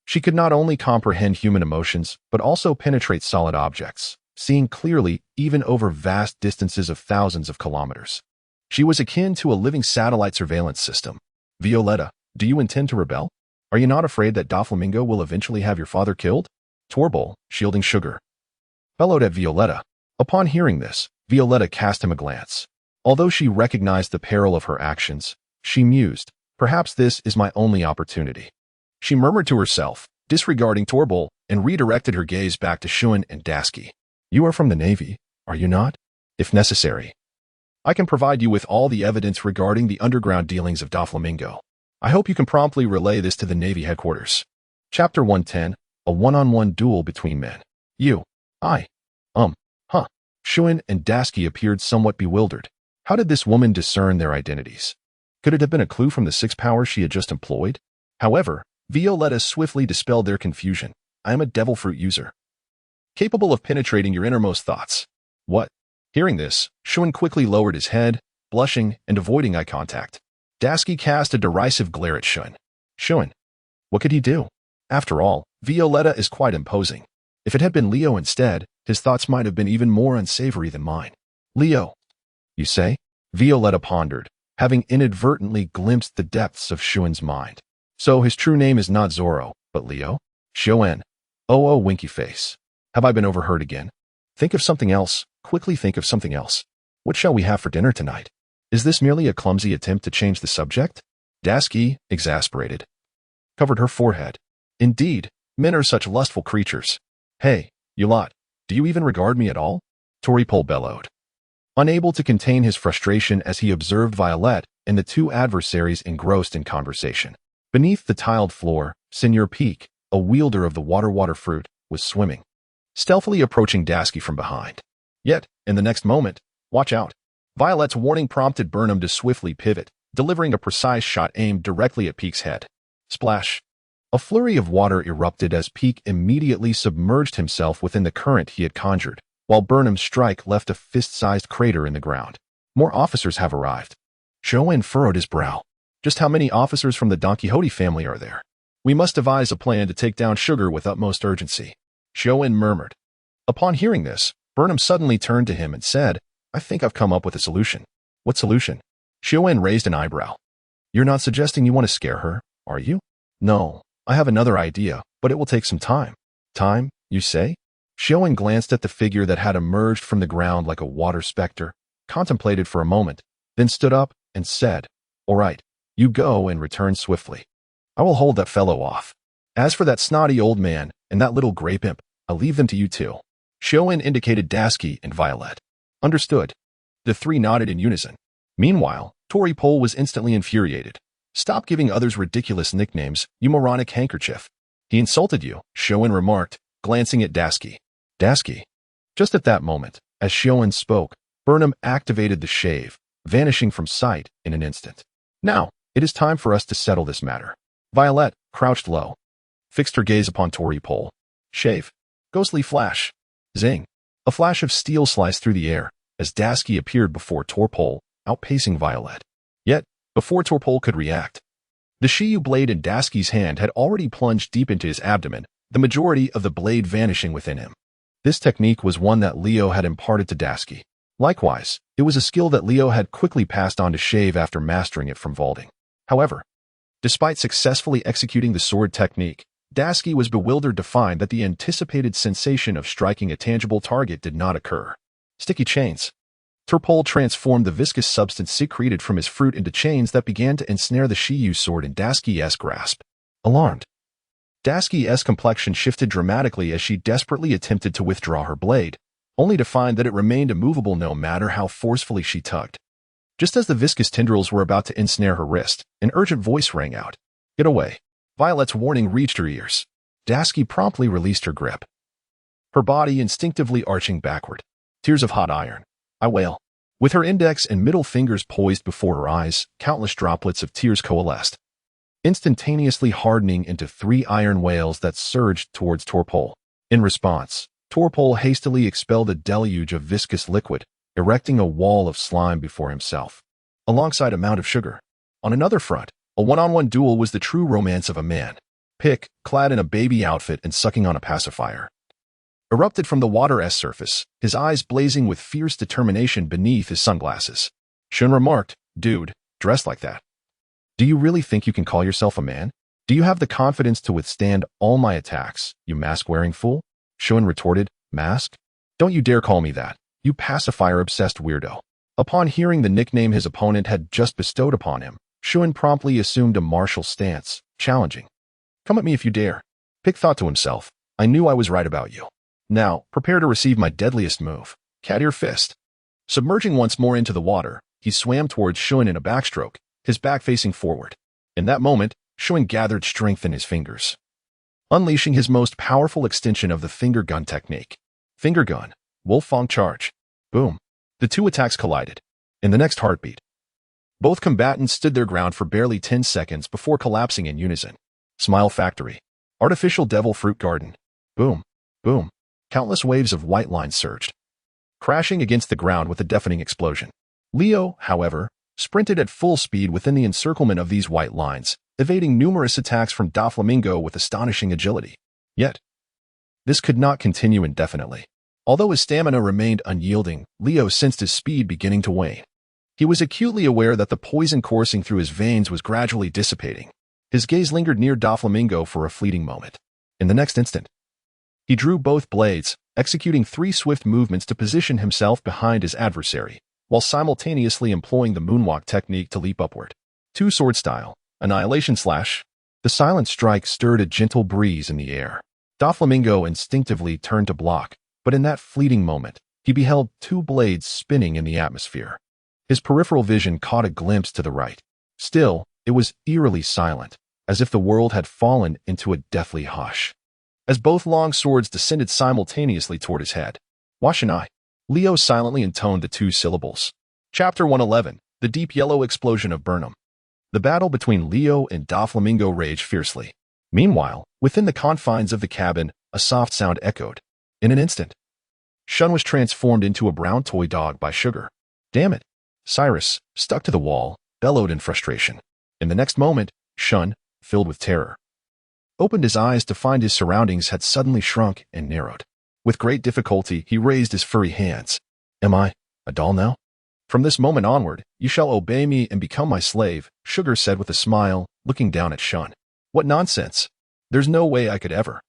she could not only comprehend human emotions, but also penetrate solid objects, seeing clearly even over vast distances of thousands of kilometers. She was akin to a living satellite surveillance system. "Violetta, do you intend to rebel? Are you not afraid that Doflamingo will eventually have your father killed?" Torbol, shielding Sugar, bellowed at Violetta. Upon hearing this, Violetta cast him a glance. Although she recognized the peril of her actions, she mused, "Perhaps this is my only opportunity." She murmured to herself, disregarding Torbol, and redirected her gaze back to Shuan and Dasky. "You are from the Navy, are you not? If necessary, I can provide you with all the evidence regarding the underground dealings of Doflamingo. I hope you can promptly relay this to the Navy headquarters." Chapter 110, a one-on-one duel between men. "You, I, huh." Shuan and Dasky appeared somewhat bewildered. How did this woman discern their identities? Could it have been a clue from the 6 powers she had just employed? However, Violetta swiftly dispelled their confusion. "I am a devil fruit user, capable of penetrating your innermost thoughts." "What?" Hearing this, Shuan quickly lowered his head, blushing and avoiding eye contact. Dasky cast a derisive glare at Shun. Shun, what could he do? After all, Violetta is quite imposing. If it had been Leo instead, his thoughts might have been even more unsavory than mine. Leo, you say? Violetta pondered, having inadvertently glimpsed the depths of Shun's mind. So his true name is not Zoro, but Leo? Shun. Oh, winky face. Have I been overheard again? Think of something else. Quickly think of something else. What shall we have for dinner tonight? Is this merely a clumsy attempt to change the subject? Dasky, exasperated, covered her forehead. Indeed, men are such lustful creatures. Hey, you lot, do you even regard me at all? Toripole bellowed, unable to contain his frustration as he observed Violet and the two adversaries engrossed in conversation. Beneath the tiled floor, Senor Peak, a wielder of the water fruit, was swimming, stealthily approaching Dasky from behind. Yet, in the next moment, watch out. Violet's warning prompted Burnham to swiftly pivot, delivering a precise shot aimed directly at Peak's head. Splash! A flurry of water erupted as Peak immediately submerged himself within the current he had conjured, while Burnham's strike left a fist-sized crater in the ground. More officers have arrived. Shun furrowed his brow. Just how many officers from the Don Quixote family are there? We must devise a plan to take down Sugar with utmost urgency. Shun murmured. Upon hearing this, Burnham suddenly turned to him and said, I think I've come up with a solution. What solution? Shun raised an eyebrow. You're not suggesting you want to scare her, are you? No, I have another idea, but it will take some time. Time, you say? Shun glanced at the figure that had emerged from the ground like a water specter, contemplated for a moment, then stood up and said, All right, you go and return swiftly. I will hold that fellow off. As for that snotty old man and that little grape imp, I'll leave them to you two. Shun indicated Dasky and Violet. Understood. The three nodded in unison. Meanwhile, Toripole was instantly infuriated. Stop giving others ridiculous nicknames, you moronic handkerchief. He insulted you, Shun remarked, glancing at Dasky. Dasky. Just at that moment, as Shun spoke, Burnham activated the shave, vanishing from sight in an instant. Now, it is time for us to settle this matter. Violet, crouched low, fixed her gaze upon Toripole. Shave. Ghostly flash. Zing. A flash of steel sliced through the air as Dasky appeared before Torpole, outpacing Violet. Yet, before Torpole could react, the Shiyu blade in Dasky's hand had already plunged deep into his abdomen, the majority of the blade vanishing within him. This technique was one that Leo had imparted to Dasky. Likewise, it was a skill that Leo had quickly passed on to Shave after mastering it from vaulting. However, despite successfully executing the sword technique, Dasky was bewildered to find that the anticipated sensation of striking a tangible target did not occur. Sticky chains. Torpole transformed the viscous substance secreted from his fruit into chains that began to ensnare the Shiyu sword in Dasky's grasp. Alarmed, Dasky's complexion shifted dramatically as she desperately attempted to withdraw her blade, only to find that it remained immovable no matter how forcefully she tugged. Just as the viscous tendrils were about to ensnare her wrist, an urgent voice rang out. Get away. Violet's warning reached her ears. Dasky promptly released her grip, her body instinctively arching backward. Tears of hot iron. I wail. With her index and middle fingers poised before her eyes, countless droplets of tears coalesced, instantaneously hardening into 3 iron whales that surged towards Torpole. In response, Torpole hastily expelled a deluge of viscous liquid, erecting a wall of slime before himself, alongside a mound of sugar. On another front, a one-on-one duel was the true romance of a man. Pick, clad in a baby outfit and sucking on a pacifier, erupted from the water's surface, his eyes blazing with fierce determination beneath his sunglasses. Shun remarked, Dude, dressed like that. Do you really think you can call yourself a man? Do you have the confidence to withstand all my attacks, you mask-wearing fool? Shun retorted, Mask? Don't you dare call me that, you pacifier-obsessed weirdo. Upon hearing the nickname his opponent had just bestowed upon him, Shun promptly assumed a martial stance, challenging. Come at me if you dare. Pick thought to himself, I knew I was right about you. Now, prepare to receive my deadliest move, cat ear fist. Submerging once more into the water, he swam towards Shun in a backstroke, his back facing forward. In that moment, Shun gathered strength in his fingers, unleashing his most powerful extension of the finger gun technique. Finger gun, Wolfang charge. Boom. The two attacks collided. In the next heartbeat, both combatants stood their ground for barely 10 seconds before collapsing in unison. Smile Factory. Artificial Devil Fruit Garden. Boom. Boom. Countless waves of white lines surged, crashing against the ground with a deafening explosion. Leo, however, sprinted at full speed within the encirclement of these white lines, evading numerous attacks from Doflamingo with astonishing agility. Yet, this could not continue indefinitely. Although his stamina remained unyielding, Leo sensed his speed beginning to wane. He was acutely aware that the poison coursing through his veins was gradually dissipating. His gaze lingered near Doflamingo for a fleeting moment. In the next instant, he drew both blades, executing 3 swift movements to position himself behind his adversary, while simultaneously employing the moonwalk technique to leap upward. Two-sword style, annihilation slash. The silent strike stirred a gentle breeze in the air. Doflamingo instinctively turned to block, but in that fleeting moment, he beheld 2 blades spinning in the atmosphere. His peripheral vision caught a glimpse to the right. Still, it was eerily silent, as if the world had fallen into a deathly hush. As both long swords descended simultaneously toward his head, Washinai, Leo silently intoned the 2 syllables. Chapter 111, The Deep Yellow Explosion of Burnham. The battle between Leo and Doflamingo raged fiercely. Meanwhile, within the confines of the cabin, a soft sound echoed. In an instant, Shun was transformed into a brown toy dog by Sugar. Damn it! Cyrus, stuck to the wall, bellowed in frustration. In the next moment, Shun, filled with terror, opened his eyes to find his surroundings had suddenly shrunk and narrowed. With great difficulty, he raised his furry hands. Am I a doll now? From this moment onward, you shall obey me and become my slave, Sugar said with a smile, looking down at Shun. What nonsense! There's no way I could ever.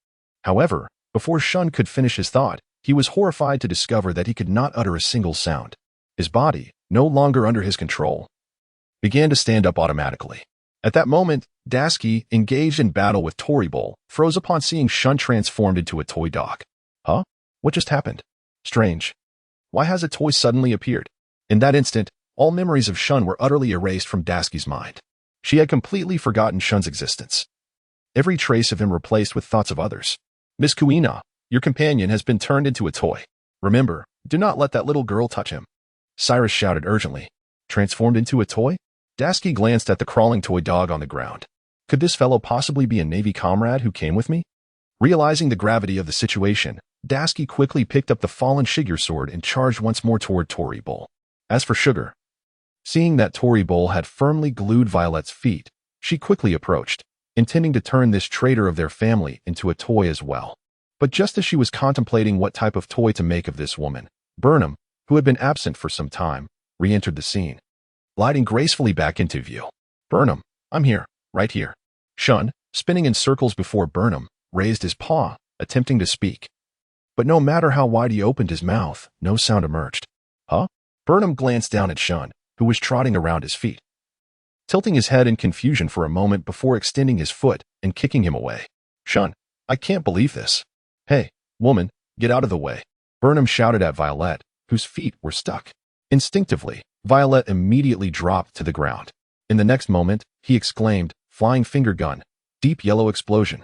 However, before Shun could finish his thought, he was horrified to discover that he could not utter a single sound. His body, no longer under his control, began to stand up automatically. At that moment, Dasky, engaged in battle with Toribol, froze upon seeing Shun transformed into a toy dog. Huh? What just happened? Strange. Why has a toy suddenly appeared? In that instant, all memories of Shun were utterly erased from Dasky's mind. She had completely forgotten Shun's existence. Every trace of him replaced with thoughts of others. Miss Kuina, your companion has been turned into a toy. Remember, do not let that little girl touch him. Cyrus shouted urgently. Transformed into a toy? Dasky glanced at the crawling toy dog on the ground. Could this fellow possibly be a Navy comrade who came with me? Realizing the gravity of the situation, Dasky quickly picked up the fallen Shigur sword and charged once more toward Toribol. As for Sugar, seeing that Toribol had firmly glued Violet's feet, she quickly approached, intending to turn this traitor of their family into a toy as well. But just as she was contemplating what type of toy to make of this woman, Burnham, who had been absent for some time, re-entered the scene, gliding gracefully back into view. Burnham, I'm here, right here. Shun, spinning in circles before Burnham, raised his paw, attempting to speak. But no matter how wide he opened his mouth, no sound emerged. Huh? Burnham glanced down at Shun, who was trotting around his feet, tilting his head in confusion for a moment before extending his foot and kicking him away. Shun, I can't believe this. Hey, woman, get out of the way. Burnham shouted at Violet, whose feet were stuck. Instinctively, Violet immediately dropped to the ground. In the next moment, he exclaimed, flying finger gun, deep yellow explosion.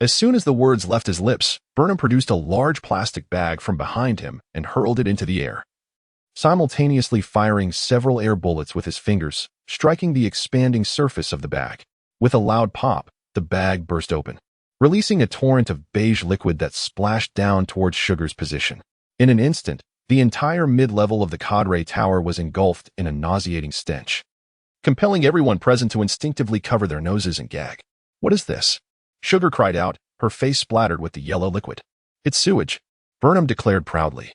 As soon as the words left his lips, Burnham produced a large plastic bag from behind him and hurled it into the air, simultaneously firing several air bullets with his fingers, striking the expanding surface of the bag. With a loud pop, the bag burst open, releasing a torrent of beige liquid that splashed down towards Sugar's position. In an instant, the entire mid-level of the cadre tower was engulfed in a nauseating stench, compelling everyone present to instinctively cover their noses and gag. What is this? Sugar cried out, her face splattered with the yellow liquid. It's sewage, Burnham declared proudly,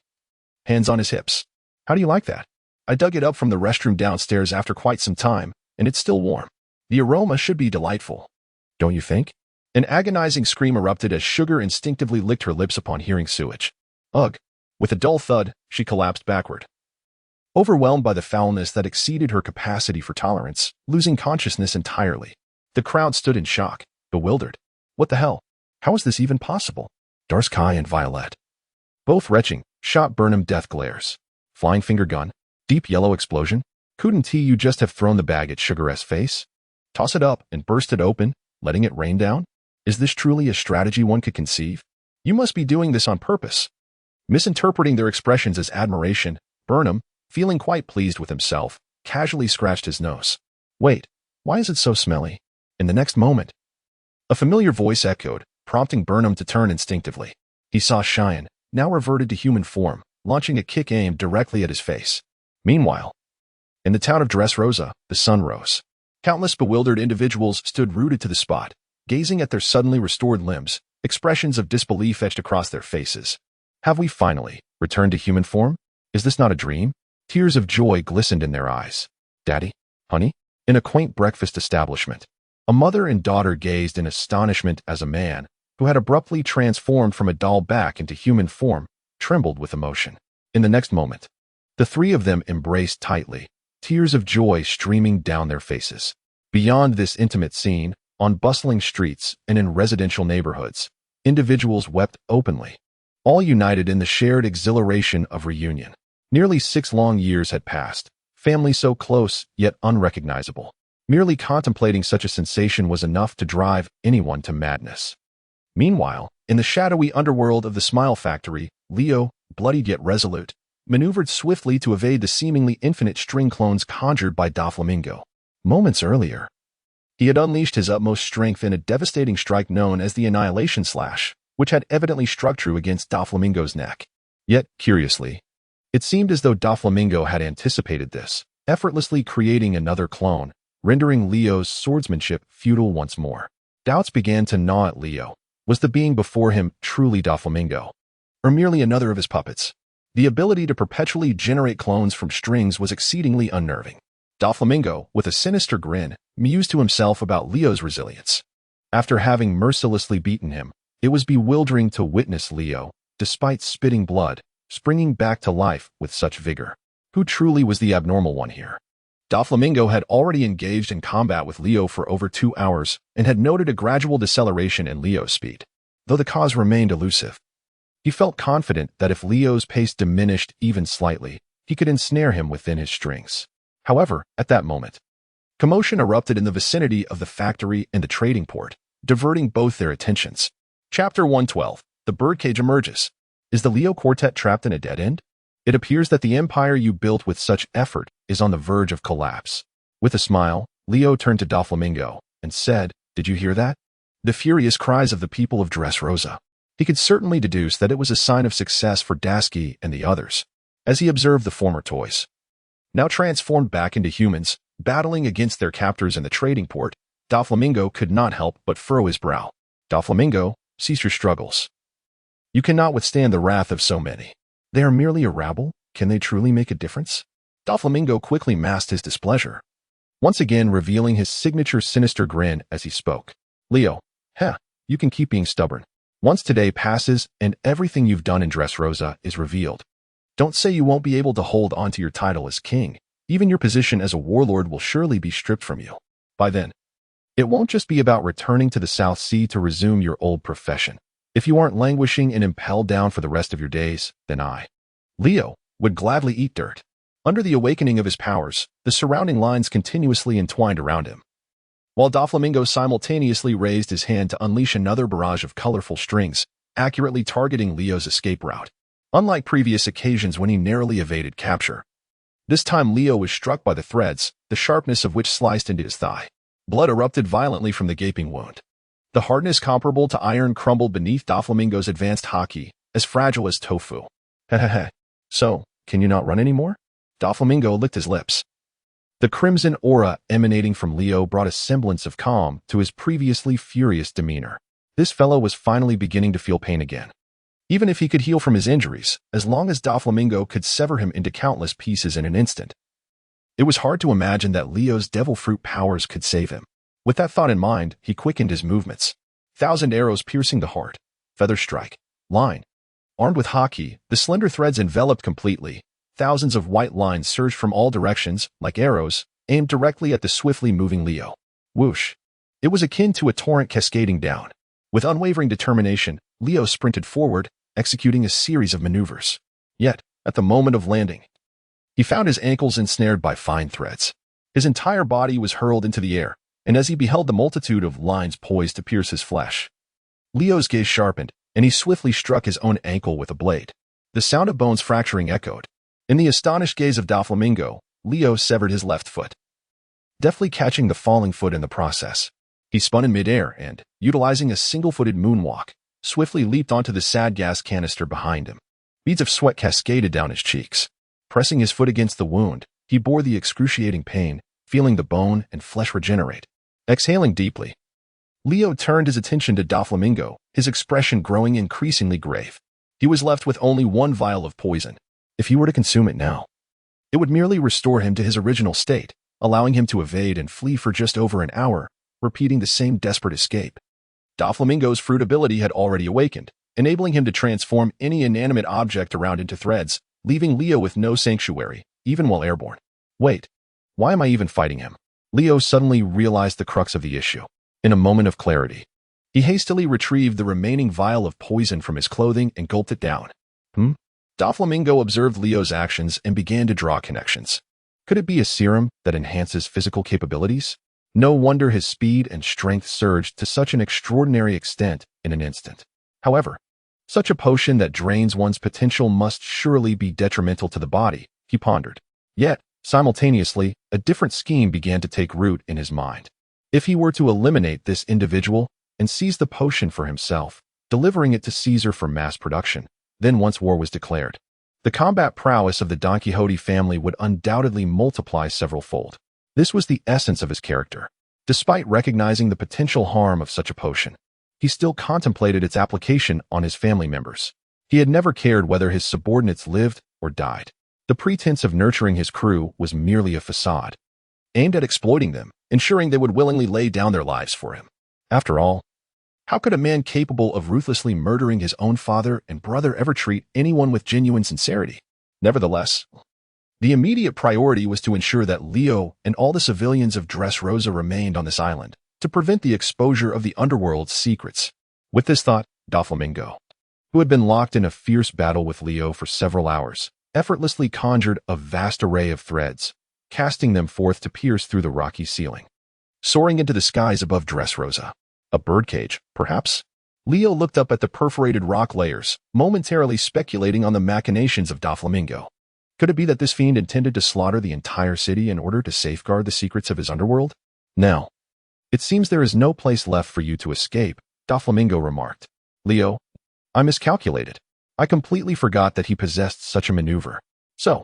hands on his hips. How do you like that? I dug it up from the restroom downstairs after quite some time, and it's still warm. The aroma should be delightful. Don't you think? An agonizing scream erupted as Sugar instinctively licked her lips upon hearing sewage. Ugh. With a dull thud, she collapsed backward, overwhelmed by the foulness that exceeded her capacity for tolerance, losing consciousness entirely. The crowd stood in shock, bewildered. What the hell? How is this even possible? Darskai and Violet, both retching, shot Burnham death glares. Flying finger gun, deep yellow explosion. Couldn't you just have thrown the bag at Sugar's face? Toss it up and burst it open, letting it rain down? Is this truly a strategy one could conceive? You must be doing this on purpose. Misinterpreting their expressions as admiration, Burnham, feeling quite pleased with himself, casually scratched his nose. Wait, why is it so smelly? In the next moment, a familiar voice echoed, prompting Burnham to turn instinctively. He saw Cheyenne, now reverted to human form, launching a kick aimed directly at his face. Meanwhile, In the town of Dressrosa, the sun rose. Countless bewildered individuals stood rooted to the spot, gazing at their suddenly restored limbs, expressions of disbelief etched across their faces. Have we finally returned to human form? Is this not a dream? Tears of joy glistened in their eyes. Daddy? Honey? In a quaint breakfast establishment, a mother and daughter gazed in astonishment as a man, who had abruptly transformed from a doll back into human form, trembled with emotion. In the next moment, the three of them embraced tightly, tears of joy streaming down their faces. Beyond this intimate scene, on bustling streets and in residential neighborhoods, individuals wept openly, all united in the shared exhilaration of reunion. Nearly 6 long years had passed, family so close yet unrecognizable. Merely contemplating such a sensation was enough to drive anyone to madness. Meanwhile, in the shadowy underworld of the Smile Factory, Leo, bloodied yet resolute, maneuvered swiftly to evade the seemingly infinite string clones conjured by Doflamingo. Moments earlier, he had unleashed his utmost strength in a devastating strike known as the Annihilation Slash, which had evidently struck true against Doflamingo's neck. Yet, curiously, it seemed as though Doflamingo had anticipated this, effortlessly creating another clone, rendering Leo's swordsmanship futile once more. Doubts began to gnaw at Leo. Was the being before him truly Doflamingo, or merely another of his puppets? The ability to perpetually generate clones from strings was exceedingly unnerving. Doflamingo, with a sinister grin, mused to himself about Leo's resilience. After having mercilessly beaten him, it was bewildering to witness Leo, despite spitting blood, springing back to life with such vigor. Who truly was the abnormal one here? Doflamingo had already engaged in combat with Leo for over 2 hours and had noted a gradual deceleration in Leo's speed, though the cause remained elusive. He felt confident that if Leo's pace diminished even slightly, he could ensnare him within his strings. However, at that moment, commotion erupted in the vicinity of the factory and the trading port, diverting both their attentions. Chapter 112. The Birdcage emerges. Is the Leo Quartet trapped in a dead end? It appears that the empire you built with such effort is on the verge of collapse. With a smile, Leo turned to Doflamingo and said, "Did you hear that?" The furious cries of the people of Dressrosa. He could certainly deduce that it was a sign of success for Dasky and the others, as he observed the former toys, now transformed back into humans, battling against their captors in the trading port. Doflamingo could not help but furrow his brow. Doflamingo, cease your struggles. You cannot withstand the wrath of so many. They are merely a rabble. Can they truly make a difference? Doflamingo quickly masked his displeasure, once again revealing his signature sinister grin as he spoke. Leo, you can keep being stubborn. Once today passes and everything you've done in Dressrosa is revealed, don't say you won't be able to hold on to your title as king. Even your position as a warlord will surely be stripped from you. By then, it won't just be about returning to the South Sea to resume your old profession. If you aren't languishing and impelled down for the rest of your days, then I, Leo, would gladly eat dirt. Under the awakening of his powers, the surrounding lines continuously entwined around him, while Doflamingo simultaneously raised his hand to unleash another barrage of colorful strings, accurately targeting Leo's escape route. Unlike previous occasions when he narrowly evaded capture, this time Leo was struck by the threads, the sharpness of which sliced into his thigh. Blood erupted violently from the gaping wound. The hardness comparable to iron crumbled beneath Doflamingo's advanced haki, as fragile as tofu. So, can you not run anymore? Doflamingo licked his lips. The crimson aura emanating from Leo brought a semblance of calm to his previously furious demeanor. This fellow was finally beginning to feel pain again. Even if he could heal from his injuries, as long as Doflamingo could sever him into countless pieces in an instant, it was hard to imagine that Leo's devil fruit powers could save him. With that thought in mind, he quickened his movements. 1,000 arrows piercing the heart. Feather strike. Line. Armed with haki, the slender threads enveloped completely. Thousands of white lines surged from all directions, like arrows, aimed directly at the swiftly moving Leo. Whoosh. It was akin to a torrent cascading down. With unwavering determination, Leo sprinted forward, executing a series of maneuvers. Yet, at the moment of landing, he found his ankles ensnared by fine threads. His entire body was hurled into the air, and as he beheld the multitude of lines poised to pierce his flesh, Leo's gaze sharpened, and he swiftly struck his own ankle with a blade. The sound of bones fracturing echoed. In the astonished gaze of Doflamingo, Leo severed his left foot, deftly catching the falling foot in the process. He spun in midair and, utilizing a single-footed moonwalk, swiftly leaped onto the sad gas canister behind him. Beads of sweat cascaded down his cheeks. Pressing his foot against the wound, He bore the excruciating pain, feeling the bone and flesh regenerate. Exhaling deeply, Leo turned his attention to Doflamingo, his expression growing increasingly grave. He was left with only one vial of poison. If he were to consume it now, it would merely restore him to his original state, allowing him to evade and flee for just over an hour, repeating the same desperate escape. Doflamingo's fruit ability had already awakened, enabling him to transform any inanimate object around into threads, leaving Leo with no sanctuary, even while airborne. Wait, why am I even fighting him? Leo suddenly realized the crux of the issue. In a moment of clarity, he hastily retrieved the remaining vial of poison from his clothing and gulped it down. Doflamingo observed Leo's actions and began to draw connections. Could it be a serum that enhances physical capabilities? No wonder his speed and strength surged to such an extraordinary extent in an instant. However, such a potion that drains one's potential must surely be detrimental to the body, he pondered. Yet, simultaneously, a different scheme began to take root in his mind. If he were to eliminate this individual and seize the potion for himself, delivering it to Caesar for mass production, then once war was declared, the combat prowess of the Don Quixote family would undoubtedly multiply several-fold. This was the essence of his character. Despite recognizing the potential harm of such a potion, he still contemplated its application on his family members. He had never cared whether his subordinates lived or died. The pretense of nurturing his crew was merely a facade, aimed at exploiting them, ensuring they would willingly lay down their lives for him. After all, how could a man capable of ruthlessly murdering his own father and brother ever treat anyone with genuine sincerity? Nevertheless, the immediate priority was to ensure that Leo and all the civilians of Dressrosa remained on this island, to prevent the exposure of the underworld's secrets. With this thought, Doflamingo, who had been locked in a fierce battle with Leo for several hours, effortlessly conjured a vast array of threads, casting them forth to pierce through the rocky ceiling. Soaring into the skies above Dressrosa, a birdcage, perhaps? Leo looked up at the perforated rock layers, momentarily speculating on the machinations of Doflamingo. Could it be that this fiend intended to slaughter the entire city in order to safeguard the secrets of his underworld? Now, it seems there is no place left for you to escape, Doflamingo remarked. Leo, I miscalculated. I completely forgot that he possessed such a maneuver. So,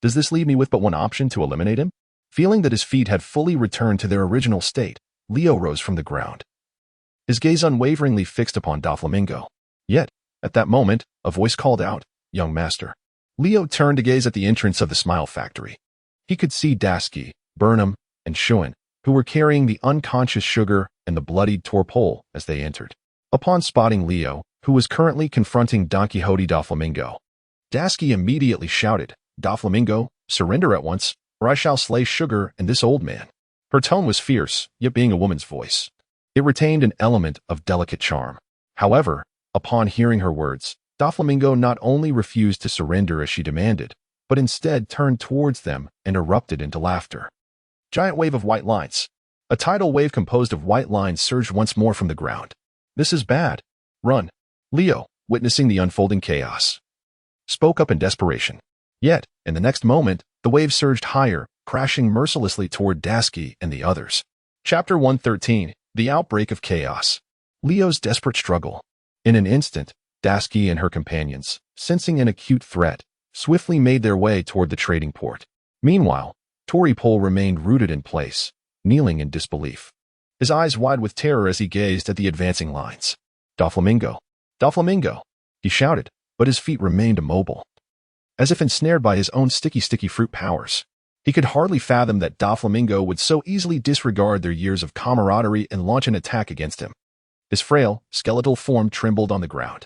does this leave me with but one option to eliminate him? Feeling that his feet had fully returned to their original state, Leo rose from the ground, his gaze unwaveringly fixed upon Doflamingo. Yet, at that moment, a voice called out, "Young master." Leo turned to gaze at the entrance of the Smile Factory. He could see Dasky, Burnham, and Schuin, who were carrying the unconscious Sugar and the bloodied Torpole as they entered. Upon spotting Leo, who was currently confronting Don Quixote Doflamingo, Dasky immediately shouted, "Doflamingo, surrender at once, or I shall slay Sugar and this old man." Her tone was fierce, yet being a woman's voice, it retained an element of delicate charm. However, upon hearing her words, Doflamingo not only refused to surrender as she demanded, but instead turned towards them and erupted into laughter. Giant wave of white lines. A tidal wave composed of white lines surged once more from the ground. "This is bad. Run." Leo, witnessing the unfolding chaos, spoke up in desperation. Yet, in the next moment, the wave surged higher, crashing mercilessly toward Dasky and the others. Chapter 113. The Outbreak of Chaos. Leo's desperate struggle. In an instant, Dasky and her companions, sensing an acute threat, swiftly made their way toward the trading port. Meanwhile, Torpole remained rooted in place, kneeling in disbelief, his eyes wide with terror as he gazed at the advancing lines. "Doflamingo! Doflamingo!" he shouted, but his feet remained immobile, as if ensnared by his own sticky fruit powers. He could hardly fathom that Doflamingo would so easily disregard their years of camaraderie and launch an attack against him. His frail, skeletal form trembled on the ground.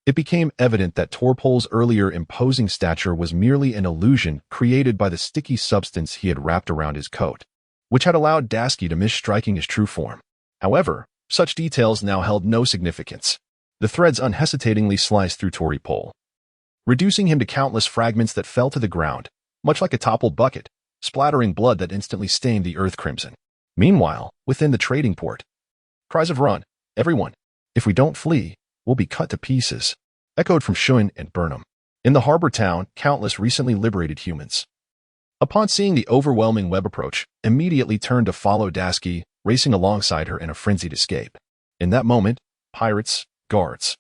It became evident that Torpole's earlier imposing stature was merely an illusion created by the sticky substance he had wrapped around his coat, which had allowed Dasky to miss striking his true form. However, such details now held no significance. The threads unhesitatingly sliced through Torpole, reducing him to countless fragments that fell to the ground, much like a toppled bucket, splattering blood that instantly stained the earth crimson. Meanwhile, within the trading port, cries of "Run, everyone! If we don't flee, we'll be cut to pieces," echoed from Schuin and Burnham. In the harbor town, countless recently liberated humans, upon seeing the overwhelming web approach, immediately turned to follow Dasky, racing alongside her in a frenzied escape. In that moment, pirates, guards,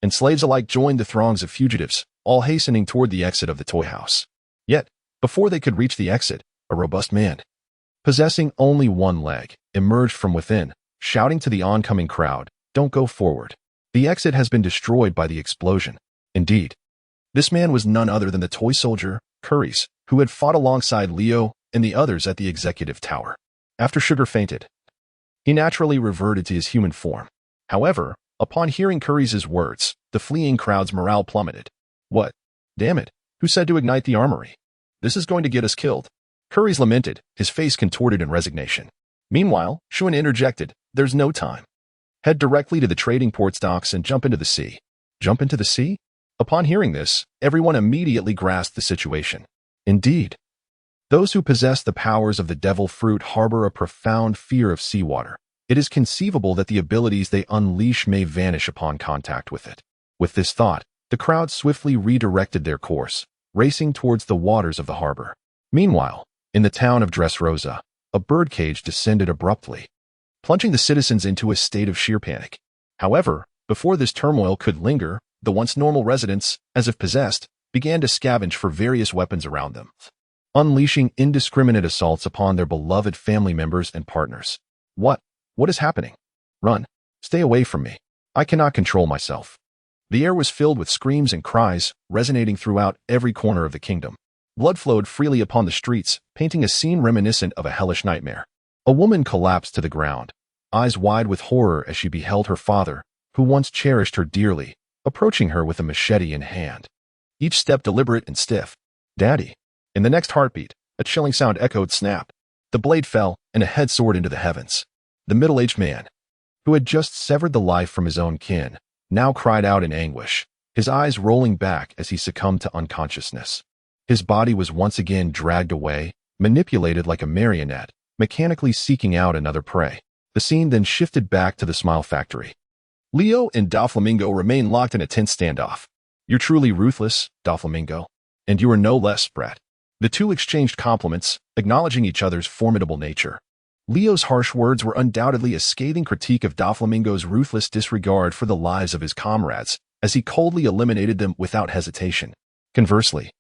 and slaves alike joined the throngs of fugitives, all hastening toward the exit of the toy house. Yet, Before they could reach the exit, a robust man, possessing only one leg, emerged from within, shouting to the oncoming crowd, "Don't go forward. The exit has been destroyed by the explosion." Indeed, this man was none other than the toy soldier, Curries, who had fought alongside Leo and the others at the executive tower. After Sugar fainted, he naturally reverted to his human form. However, upon hearing Curries' words, the fleeing crowd's morale plummeted. "What? Damn it. Who said to ignite the armory? This is going to get us killed." Curries lamented, his face contorted in resignation. Meanwhile, Shuan interjected, "There's no time. Head directly to the trading port's docks and jump into the sea." Jump into the sea? Upon hearing this, everyone immediately grasped the situation. Indeed, those who possess the powers of the devil fruit harbor a profound fear of seawater. It is conceivable that the abilities they unleash may vanish upon contact with it. With this thought, the crowd swiftly redirected their course, racing towards the waters of the harbor. Meanwhile, in the town of Dressrosa, a birdcage descended abruptly, plunging the citizens into a state of sheer panic. However, before this turmoil could linger, the once normal residents, as if possessed, began to scavenge for various weapons around them, unleashing indiscriminate assaults upon their beloved family members and partners. What is happening? Run. Stay away from me. I cannot control myself." The air was filled with screams and cries, resonating throughout every corner of the kingdom. Blood flowed freely upon the streets, painting a scene reminiscent of a hellish nightmare. A woman collapsed to the ground, eyes wide with horror as she beheld her father, who once cherished her dearly, approaching her with a machete in hand, each step deliberate and stiff. "Daddy." In the next heartbeat, a chilling sound echoed snap. The blade fell, and a head soared into the heavens. The middle-aged man, who had just severed the life from his own kin, now cried out in anguish, his eyes rolling back as he succumbed to unconsciousness. His body was once again dragged away, manipulated like a marionette, mechanically seeking out another prey. The scene then shifted back to the Smile Factory. Leo and Doflamingo remain locked in a tense standoff. "You're truly ruthless, Doflamingo. And you are no less, Brett." The two exchanged compliments, acknowledging each other's formidable nature. Leo's harsh words were undoubtedly a scathing critique of Doflamingo's ruthless disregard for the lives of his comrades, as he coldly eliminated them without hesitation. Conversely,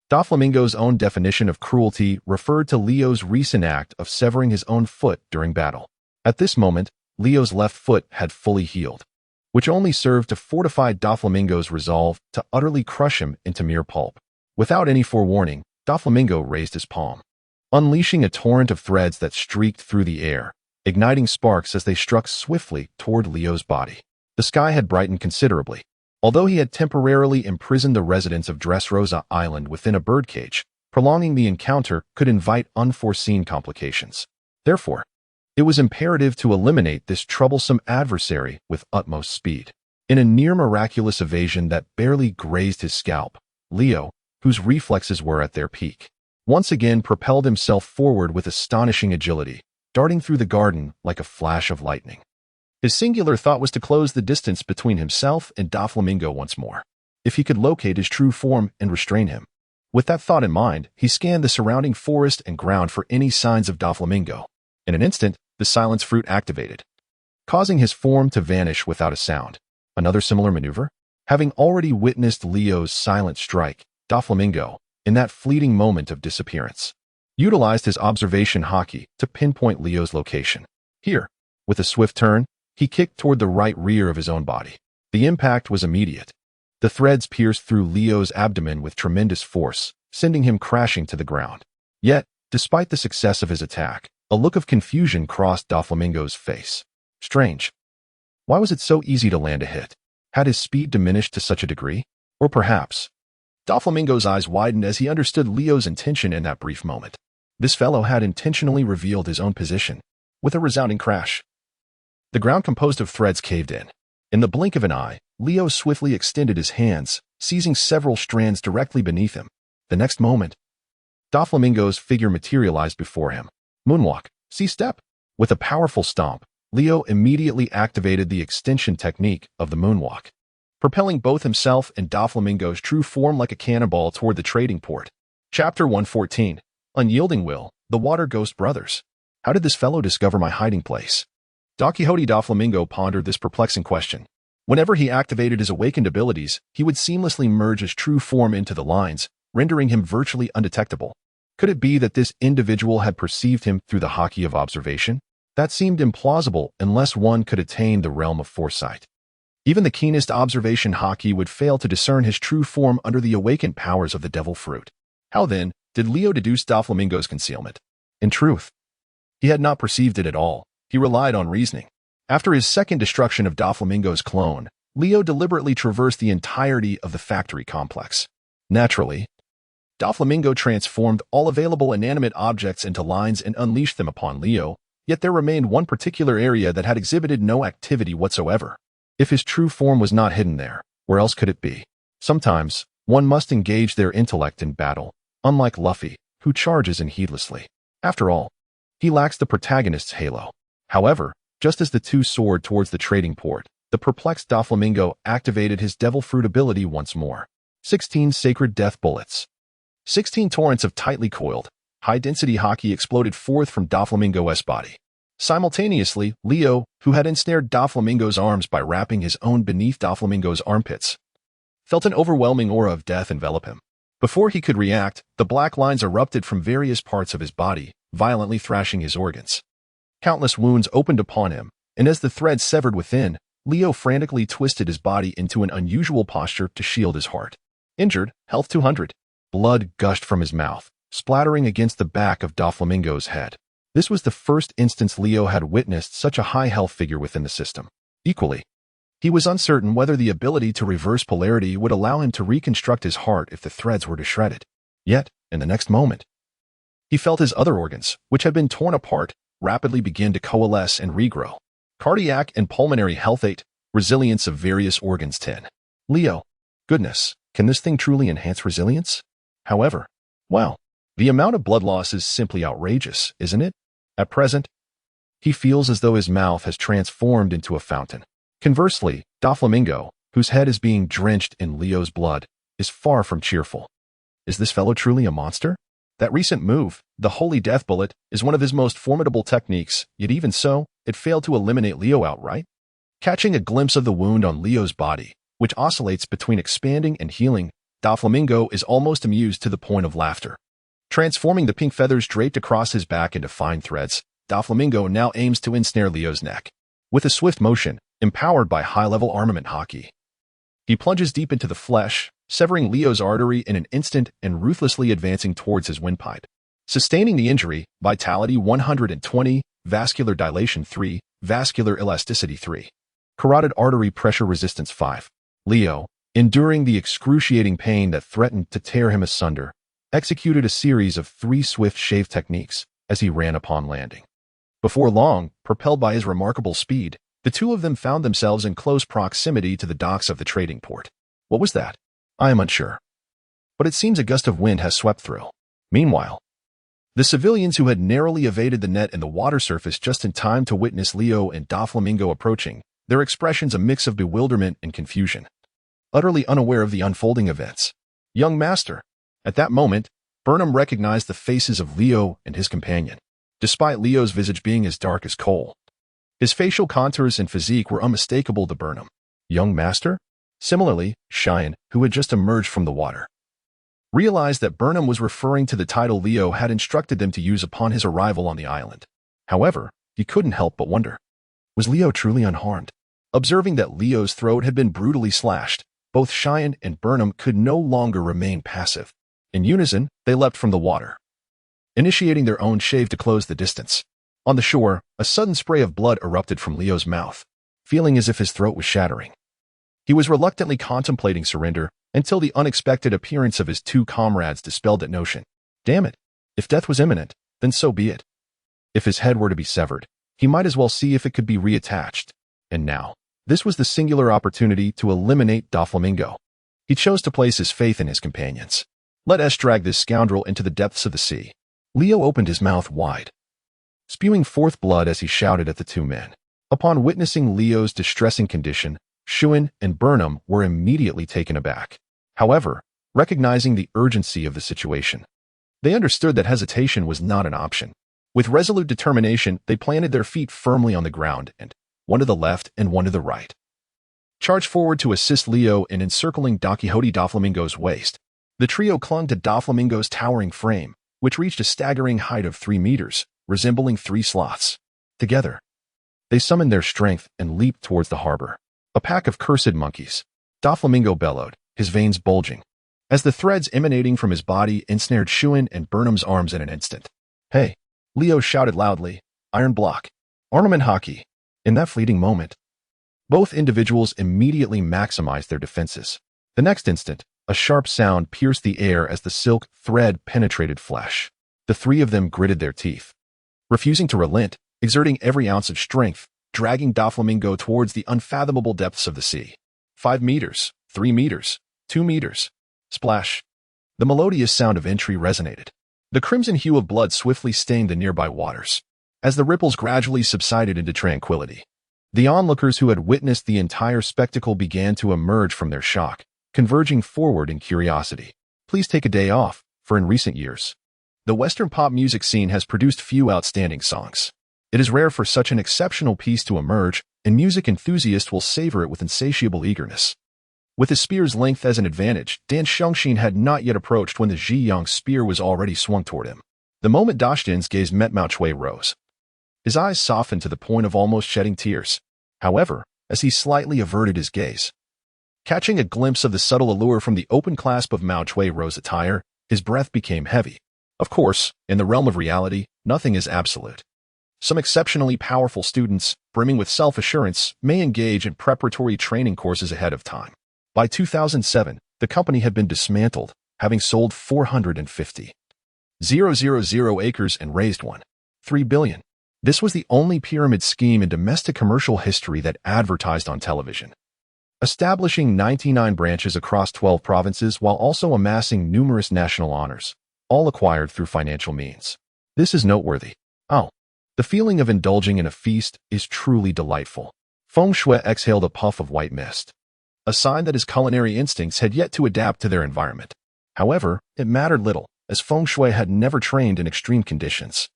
Doflamingo's own definition of cruelty referred to Leo's recent act of severing his own foot during battle. At this moment, Leo's left foot had fully healed, which only served to fortify Doflamingo's resolve to utterly crush him into mere pulp. Without any forewarning, Doflamingo raised his palm, unleashing a torrent of threads that streaked through the air, igniting sparks as they struck swiftly toward Leo's body. The sky had brightened considerably. Although he had temporarily imprisoned the residents of Dressrosa Island within a birdcage, prolonging the encounter could invite unforeseen complications. Therefore, it was imperative to eliminate this troublesome adversary with utmost speed. In a near-miraculous evasion that barely grazed his scalp, Leo, whose reflexes were at their peak, once again propelled himself forward with astonishing agility, darting through the garden like a flash of lightning. His singular thought was to close the distance between himself and Doflamingo once more, if he could locate his true form and restrain him. With that thought in mind, he scanned the surrounding forest and ground for any signs of Doflamingo. In an instant, the silence fruit activated, causing his form to vanish without a sound. Another similar maneuver? Having already witnessed Leo's silent strike, Doflamingo, in that fleeting moment of disappearance, utilized his observation hockey to pinpoint Leo's location. Here, with a swift turn, he kicked toward the right rear of his own body. The impact was immediate. The threads pierced through Leo's abdomen with tremendous force, sending him crashing to the ground. Yet, despite the success of his attack, a look of confusion crossed Doflamingo's face. Strange. Why was it so easy to land a hit? Had his speed diminished to such a degree? Or perhaps, Doflamingo's eyes widened as he understood Leo's intention in that brief moment. This fellow had intentionally revealed his own position. With a resounding crash, the ground composed of threads caved in. In the blink of an eye, Leo swiftly extended his hands, seizing several strands directly beneath him. The next moment, Doflamingo's figure materialized before him. Moonwalk, C-step. With a powerful stomp, Leo immediately activated the extension technique of the moonwalk, propelling both himself and Doflamingo's true form like a cannonball toward the trading port. Chapter 114. Unyielding Will, the Water Ghost Brothers. How did this fellow discover my hiding place? Don Quixote Doflamingo pondered this perplexing question. Whenever he activated his awakened abilities, he would seamlessly merge his true form into the lines, rendering him virtually undetectable. Could it be that this individual had perceived him through the hockey of observation? That seemed implausible unless one could attain the realm of foresight. Even the keenest observation hockey would fail to discern his true form under the awakened powers of the devil fruit. How then did Leo deduce Doflamingo's concealment? In truth, he had not perceived it at all. He relied on reasoning. After his second destruction of Doflamingo's clone, Leo deliberately traversed the entirety of the factory complex. Naturally, Doflamingo transformed all available inanimate objects into lines and unleashed them upon Leo, yet there remained one particular area that had exhibited no activity whatsoever. If his true form was not hidden there, where else could it be? Sometimes, one must engage their intellect in battle, unlike Luffy, who charges in heedlessly. After all, he lacks the protagonist's halo. However, just as the two soared towards the trading port, the perplexed Doflamingo activated his devil fruit ability once more. 16 sacred death bullets. 16 torrents of tightly coiled, high-density hockey exploded forth from Doflamingo's body. Simultaneously, Leo, who had ensnared Doflamingo's arms by wrapping his own beneath Doflamingo's armpits, felt an overwhelming aura of death envelop him. Before he could react, the black lines erupted from various parts of his body, violently thrashing his organs. Countless wounds opened upon him, and as the thread severed within, Leo frantically twisted his body into an unusual posture to shield his heart. Injured, health 200. Blood gushed from his mouth, splattering against the back of Doflamingo's head. This was the first instance Leo had witnessed such a high health figure within the system. Equally, he was uncertain whether the ability to reverse polarity would allow him to reconstruct his heart if the threads were shredded. Yet, in the next moment, he felt his other organs, which had been torn apart, rapidly begin to coalesce and regrow. Cardiac and pulmonary health 8, resilience of various organs 10. Leo, goodness, can this thing truly enhance resilience? However, well, the amount of blood loss is simply outrageous, isn't it? At present, he feels as though his mouth has transformed into a fountain. Conversely, Doflamingo, whose head is being drenched in Leo's blood, is far from cheerful. Is this fellow truly a monster? That recent move, the Holy Death Bullet, is one of his most formidable techniques, yet even so, it failed to eliminate Leo outright. Catching a glimpse of the wound on Leo's body, which oscillates between expanding and healing, Doflamingo is almost amused to the point of laughter. Transforming the pink feathers draped across his back into fine threads, Doflamingo now aims to ensnare Leo's neck. With a swift motion, empowered by high-level armament hockey, he plunges deep into the flesh, severing Leo's artery in an instant and ruthlessly advancing towards his windpipe. Sustaining the injury, vitality 120, vascular dilation 3, vascular elasticity 3. Carotid artery pressure resistance 5. Leo, enduring the excruciating pain that threatened to tear him asunder, executed a series of 3 swift shave techniques as he ran upon landing. Before long, propelled by his remarkable speed, the two of them found themselves in close proximity to the docks of the trading port. What was that? I am unsure. But it seems a gust of wind has swept through. Meanwhile, the civilians who had narrowly evaded the net and the water surface just in time to witness Leo and Doflamingo approaching, their expressions a mix of bewilderment and confusion. Utterly unaware of the unfolding events. Young master. At that moment, Burnham recognized the faces of Leo and his companion. Despite Leo's visage being as dark as coal, his facial contours and physique were unmistakable to Burnham. Young master? Similarly, Cheyenne, who had just emerged from the water, realized that Burnham was referring to the title Leo had instructed them to use upon his arrival on the island. However, he couldn't help but wonder. Was Leo truly unharmed? Observing that Leo's throat had been brutally slashed, both Cheyenne and Burnham could no longer remain passive. In unison, they leapt from the water, initiating their own shave to close the distance. On the shore, a sudden spray of blood erupted from Leo's mouth, feeling as if his throat was shattering. He was reluctantly contemplating surrender until the unexpected appearance of his 2 comrades dispelled that notion. Damn it! If death was imminent, then so be it. If his head were to be severed, he might as well see if it could be reattached. And now, this was the singular opportunity to eliminate Doflamingo. He chose to place his faith in his companions. Let us drag this scoundrel into the depths of the sea. Leo opened his mouth wide, spewing forth blood as he shouted at the 2 men. Upon witnessing Leo's distressing condition, Cheyenne and Burnham were immediately taken aback. However, recognizing the urgency of the situation, they understood that hesitation was not an option. With resolute determination, they planted their feet firmly on the ground and, one to the left and one to the right, charged forward to assist Leo in encircling Don Quixote Doflamingo's waist. The trio clung to Doflamingo's towering frame, which reached a staggering height of 3 meters, resembling 3 sloths. Together, they summoned their strength and leaped towards the harbor. A pack of cursed monkeys. Doflamingo bellowed, his veins bulging, as the threads emanating from his body ensnared Shuin and Burnham's arms in an instant. "Hey!" Leo shouted loudly. "Iron block. Armament hockey." In that fleeting moment, both individuals immediately maximized their defenses. The next instant, a sharp sound pierced the air as the silk thread penetrated flesh. The 3 of them gritted their teeth, refusing to relent, exerting every ounce of strength, dragging Doflamingo towards the unfathomable depths of the sea. 5 meters, 3 meters, 2 meters. Splash. The melodious sound of entry resonated. The crimson hue of blood swiftly stained the nearby waters. As the ripples gradually subsided into tranquility, the onlookers who had witnessed the entire spectacle began to emerge from their shock, converging forward in curiosity. Please take a day off, for in recent years, the Western pop music scene has produced few outstanding songs. It is rare for such an exceptional piece to emerge, and music enthusiasts will savor it with insatiable eagerness. With his spear's length as an advantage, Dan Xiongxin had not yet approached when the Zhiyang spear was already swung toward him. The moment Dashtin's gaze met Mao Chui rose. His eyes softened to the point of almost shedding tears. However, as he slightly averted his gaze, catching a glimpse of the subtle allure from the open clasp of Mao Chui Ro's attire, his breath became heavy. Of course, in the realm of reality, nothing is absolute. Some exceptionally powerful students, brimming with self-assurance, may engage in preparatory training courses ahead of time. By 2007, the company had been dismantled, having sold 450,000 acres and raised $1.3 billion. This was the only pyramid scheme in domestic commercial history that advertised on television, establishing 99 branches across 12 provinces while also amassing numerous national honors, all acquired through financial means. This is noteworthy. The feeling of indulging in a feast is truly delightful. Feng Shui exhaled a puff of white mist, a sign that his culinary instincts had yet to adapt to their environment. However, it mattered little, as Feng Shui had never trained in extreme conditions.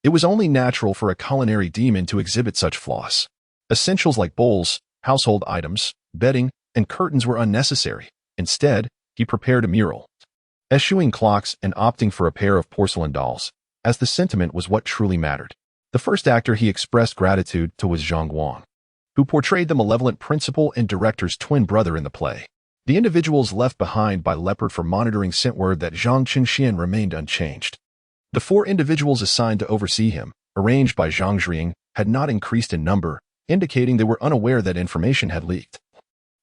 It was only natural for a culinary demon to exhibit such flaws. Essentials like bowls, household items, bedding, and curtains were unnecessary. Instead, he prepared a mural, eschewing clocks and opting for a pair of porcelain dolls, as the sentiment was what truly mattered. The first actor he expressed gratitude to was Zhang Guang, who portrayed the malevolent principal and director's twin brother in the play. The individuals left behind by Leopard for monitoring sent word that Zhang Qingxian remained unchanged. The 4 individuals assigned to oversee him, arranged by Zhang Zhiying, had not increased in number, indicating they were unaware that information had leaked.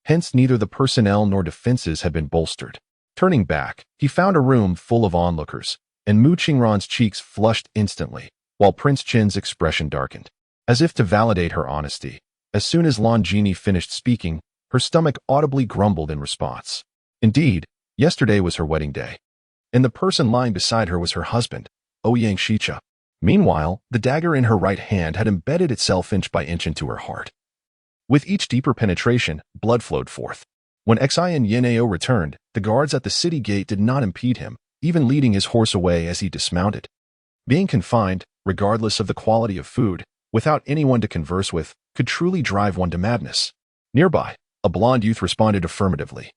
Hence, neither the personnel nor defenses had been bolstered. Turning back, he found a room full of onlookers, and Mu Qingran's cheeks flushed instantly, while Prince Chen's expression darkened. As if to validate her honesty, as soon as Lan Jini finished speaking, her stomach audibly grumbled in response. Indeed, yesterday was her wedding day, and the person lying beside her was her husband, Ouyang Shicha. Meanwhile, the dagger in her right hand had embedded itself inch by inch into her heart. With each deeper penetration, blood flowed forth. When Xian Yanao returned, the guards at the city gate did not impede him, even leading his horse away as he dismounted. Being confined, regardless of the quality of food, without anyone to converse with, could truly drive one to madness. Nearby, a blond youth responded affirmatively,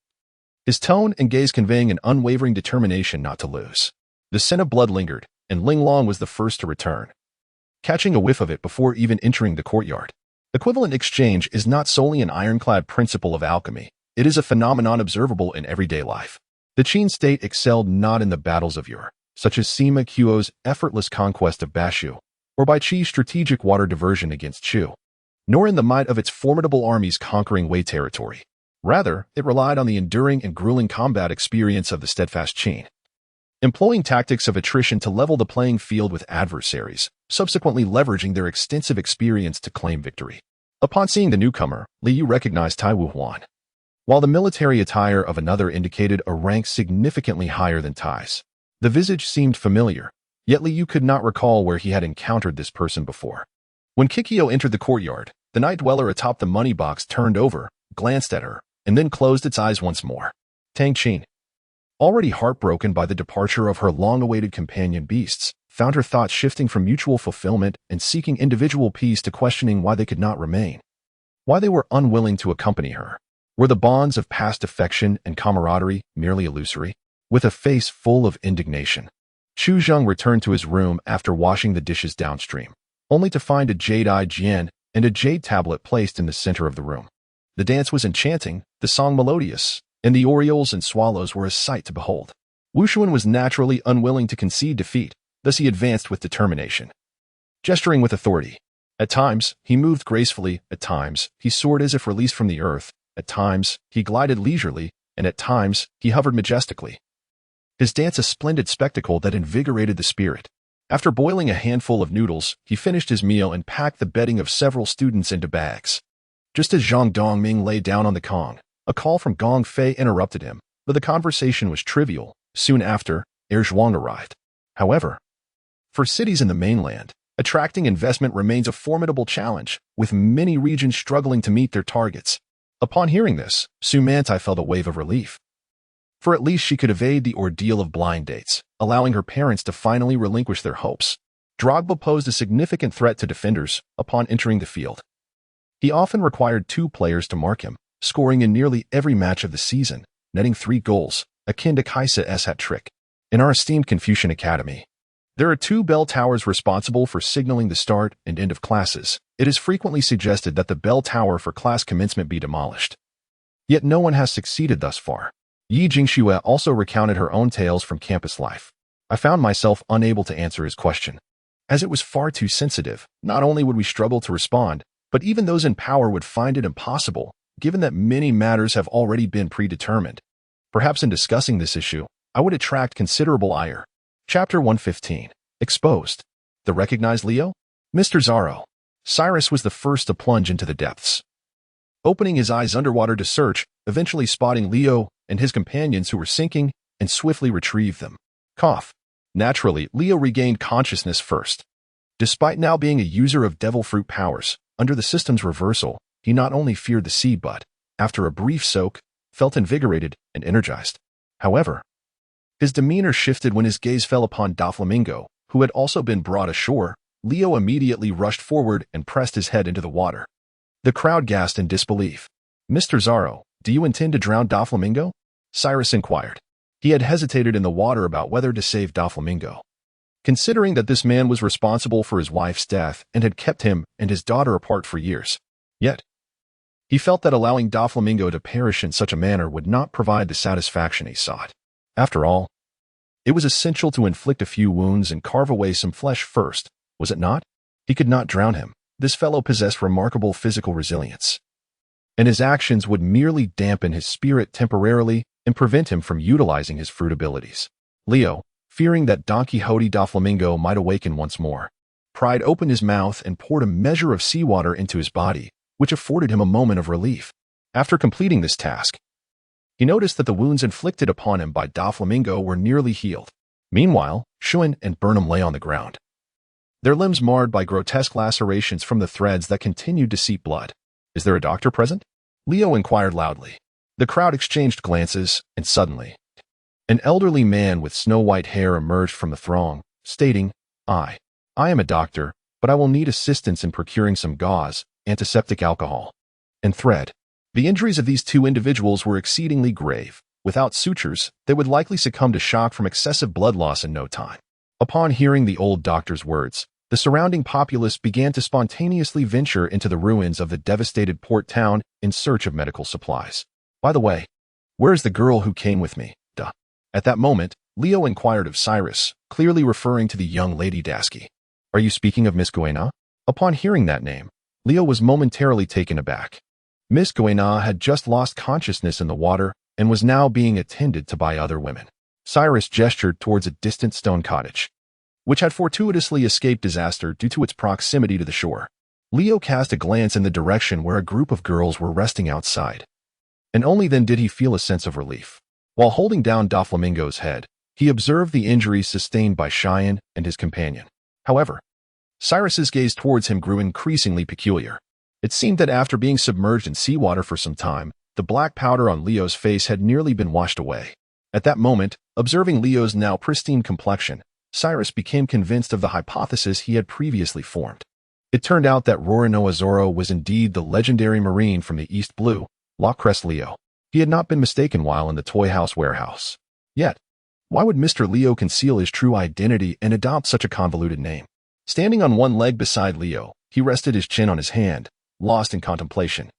his tone and gaze conveying an unwavering determination not to lose. The scent of blood lingered, and Ling Long was the first to return, catching a whiff of it before even entering the courtyard. Equivalent exchange is not solely an ironclad principle of alchemy, it is a phenomenon observable in everyday life. The Qin state excelled not in the battles of yore, such as Sima Qiu's effortless conquest of Bashu, or by Qi's strategic water diversion against Chu, nor in the might of its formidable armies conquering Wei territory. Rather, it relied on the enduring and grueling combat experience of the steadfast Qin, employing tactics of attrition to level the playing field with adversaries, subsequently leveraging their extensive experience to claim victory. Upon seeing the newcomer, Liu recognized Tai Wuhuan, while the military attire of another indicated a rank significantly higher than Tai's. The visage seemed familiar, yet Liu could not recall where he had encountered this person before. When Kikyo entered the courtyard, the night dweller atop the money box turned over, glanced at her, and then closed its eyes once more. Tang Qin, already heartbroken by the departure of her long-awaited companion beasts, found her thoughts shifting from mutual fulfillment and seeking individual peace to questioning why they could not remain, why they were unwilling to accompany her. Were the bonds of past affection and camaraderie merely illusory? with a face full of indignation. Chu Zheng returned to his room after washing the dishes downstream, only to find a jade-eyed Jian and a jade tablet placed in the center of the room. The dance was enchanting, the song melodious, and the orioles and swallows were a sight to behold. Wu Xuan was naturally unwilling to concede defeat, thus he advanced with determination, gesturing with authority. At times, he moved gracefully, at times, he soared as if released from the earth, at times, he glided leisurely, and at times, he hovered majestically. His dance a splendid spectacle that invigorated the spirit. After boiling a handful of noodles, he finished his meal and packed the bedding of several students into bags. Just as Zhang Dongming lay down on the Kong, a call from Gong Fei interrupted him, though the conversation was trivial. Soon after, Heir Zhuang arrived. However, for cities in the mainland, attracting investment remains a formidable challenge, with many regions struggling to meet their targets. Upon hearing this, Su Mantai felt a wave of relief. For at least she could evade the ordeal of blind dates, allowing her parents to finally relinquish their hopes. Drogba posed a significant threat to defenders upon entering the field. He often required 2 players to mark him, scoring in nearly every match of the season, netting 3 goals, akin to Kaisa's hat-trick. In our esteemed Confucian Academy, there are 2 bell towers responsible for signaling the start and end of classes. It is frequently suggested that the bell tower for class commencement be demolished. Yet no one has succeeded thus far. Yi Jingxue also recounted her own tales from campus life. I found myself unable to answer his question. As it was far too sensitive, not only would we struggle to respond, but even those in power would find it impossible, given that many matters have already been predetermined. Perhaps in discussing this issue, I would attract considerable ire. Chapter 115. Exposed. The recognized Leo? Mr. Zaro. Cyrus was the first to plunge into the depths. Opening his eyes underwater to search, eventually spotting Leo and his companions who were sinking, and swiftly retrieved them. Cough. Naturally, Leo regained consciousness first. Despite now being a user of devil fruit powers, under the system's reversal, he not only feared the sea but, after a brief soak, felt invigorated and energized. However, his demeanor shifted when his gaze fell upon Doflamingo, who had also been brought ashore. Leo immediately rushed forward and pressed his head into the water. The crowd gasped in disbelief. Mr. Zaro, do you intend to drown Doflamingo? Cyrus inquired. He had hesitated in the water about whether to save Doflamingo. Considering that this man was responsible for his wife's death and had kept him and his daughter apart for years. Yet, he felt that allowing Doflamingo to perish in such a manner would not provide the satisfaction he sought. After all, it was essential to inflict a few wounds and carve away some flesh first, was it not? He could not drown him. This fellow possessed remarkable physical resilience, and his actions would merely dampen his spirit temporarily and prevent him from utilizing his fruit abilities. Leo, fearing that Don Quixote Doflamingo might awaken once more, pride opened his mouth and poured a measure of seawater into his body, which afforded him a moment of relief. After completing this task, he noticed that the wounds inflicted upon him by Doflamingo were nearly healed. Meanwhile, Xuan and Burnham lay on the ground, their limbs marred by grotesque lacerations from the threads that continued to seep blood. Is there a doctor present? Leo inquired loudly. The crowd exchanged glances, and suddenly, an elderly man with snow-white hair emerged from the throng, stating, I am a doctor, but I will need assistance in procuring some gauze, antiseptic alcohol, and thread. The injuries of these 2 individuals were exceedingly grave. Without sutures, they would likely succumb to shock from excessive blood loss in no time. Upon hearing the old doctor's words, the surrounding populace began to spontaneously venture into the ruins of the devastated port town in search of medical supplies. By the way, where is the girl who came with me? Duh. At that moment, Leo inquired of Cyrus, clearly referring to the young Lady Dasky. Are you speaking of Miss Guena? Upon hearing that name, Leo was momentarily taken aback. Miss Guena had just lost consciousness in the water and was now being attended to by other women. Cyrus gestured towards a distant stone cottage, which had fortuitously escaped disaster due to its proximity to the shore. Leo cast a glance in the direction where a group of girls were resting outside, and only then did he feel a sense of relief. While holding down Doflamingo's head, he observed the injuries sustained by Cheyenne and his companion. However, Cyrus's gaze towards him grew increasingly peculiar. It seemed that after being submerged in seawater for some time, the black powder on Leo's face had nearly been washed away. At that moment, observing Leo's now pristine complexion, Cyrus became convinced of the hypothesis he had previously formed. It turned out that Rorinoa Zoro was indeed the legendary marine from the East Blue, Lockress Leo. He had not been mistaken while in the toy house warehouse. Yet, Why would Mr. Leo conceal his true identity and adopt such a convoluted name? Standing on one leg beside Leo, he rested his chin on his hand, lost in contemplation.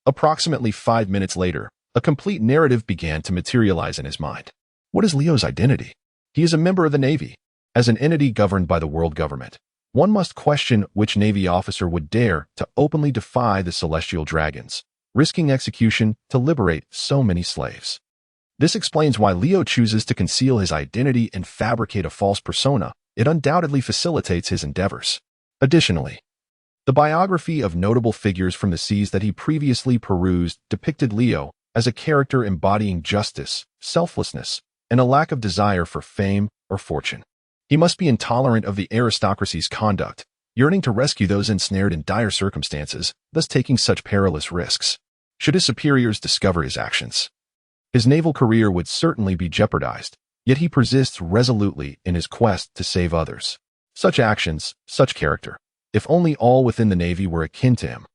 Approximately 5 minutes later, a complete narrative began to materialize in his mind. What is Leo's identity? He is a member of the Navy. As an entity governed by the world government, one must question which Navy officer would dare to openly defy the celestial dragons, risking execution to liberate so many slaves. This explains why Leo chooses to conceal his identity and fabricate a false persona. It undoubtedly facilitates his endeavors. Additionally, the biography of notable figures from the seas that he previously perused depicted Leo as a character embodying justice, selflessness, and a lack of desire for fame or fortune. He must be intolerant of the aristocracy's conduct, yearning to rescue those ensnared in dire circumstances, thus taking such perilous risks. Should his superiors discover his actions, his naval career would certainly be jeopardized, yet he persists resolutely in his quest to save others. Such actions, such character, if only all within the Navy were akin to him.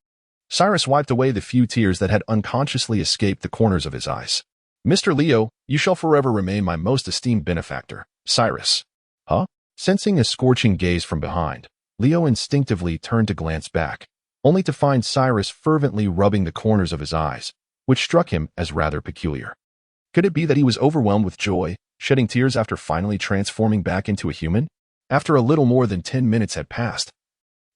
Cyrus wiped away the few tears that had unconsciously escaped the corners of his eyes. Mr. Leo, you shall forever remain my most esteemed benefactor, Cyrus. Huh? Sensing a scorching gaze from behind, Leo instinctively turned to glance back, only to find Cyrus fervently rubbing the corners of his eyes, which struck him as rather peculiar. Could it be that he was overwhelmed with joy, shedding tears after finally transforming back into a human? After a little more than 10 minutes had passed,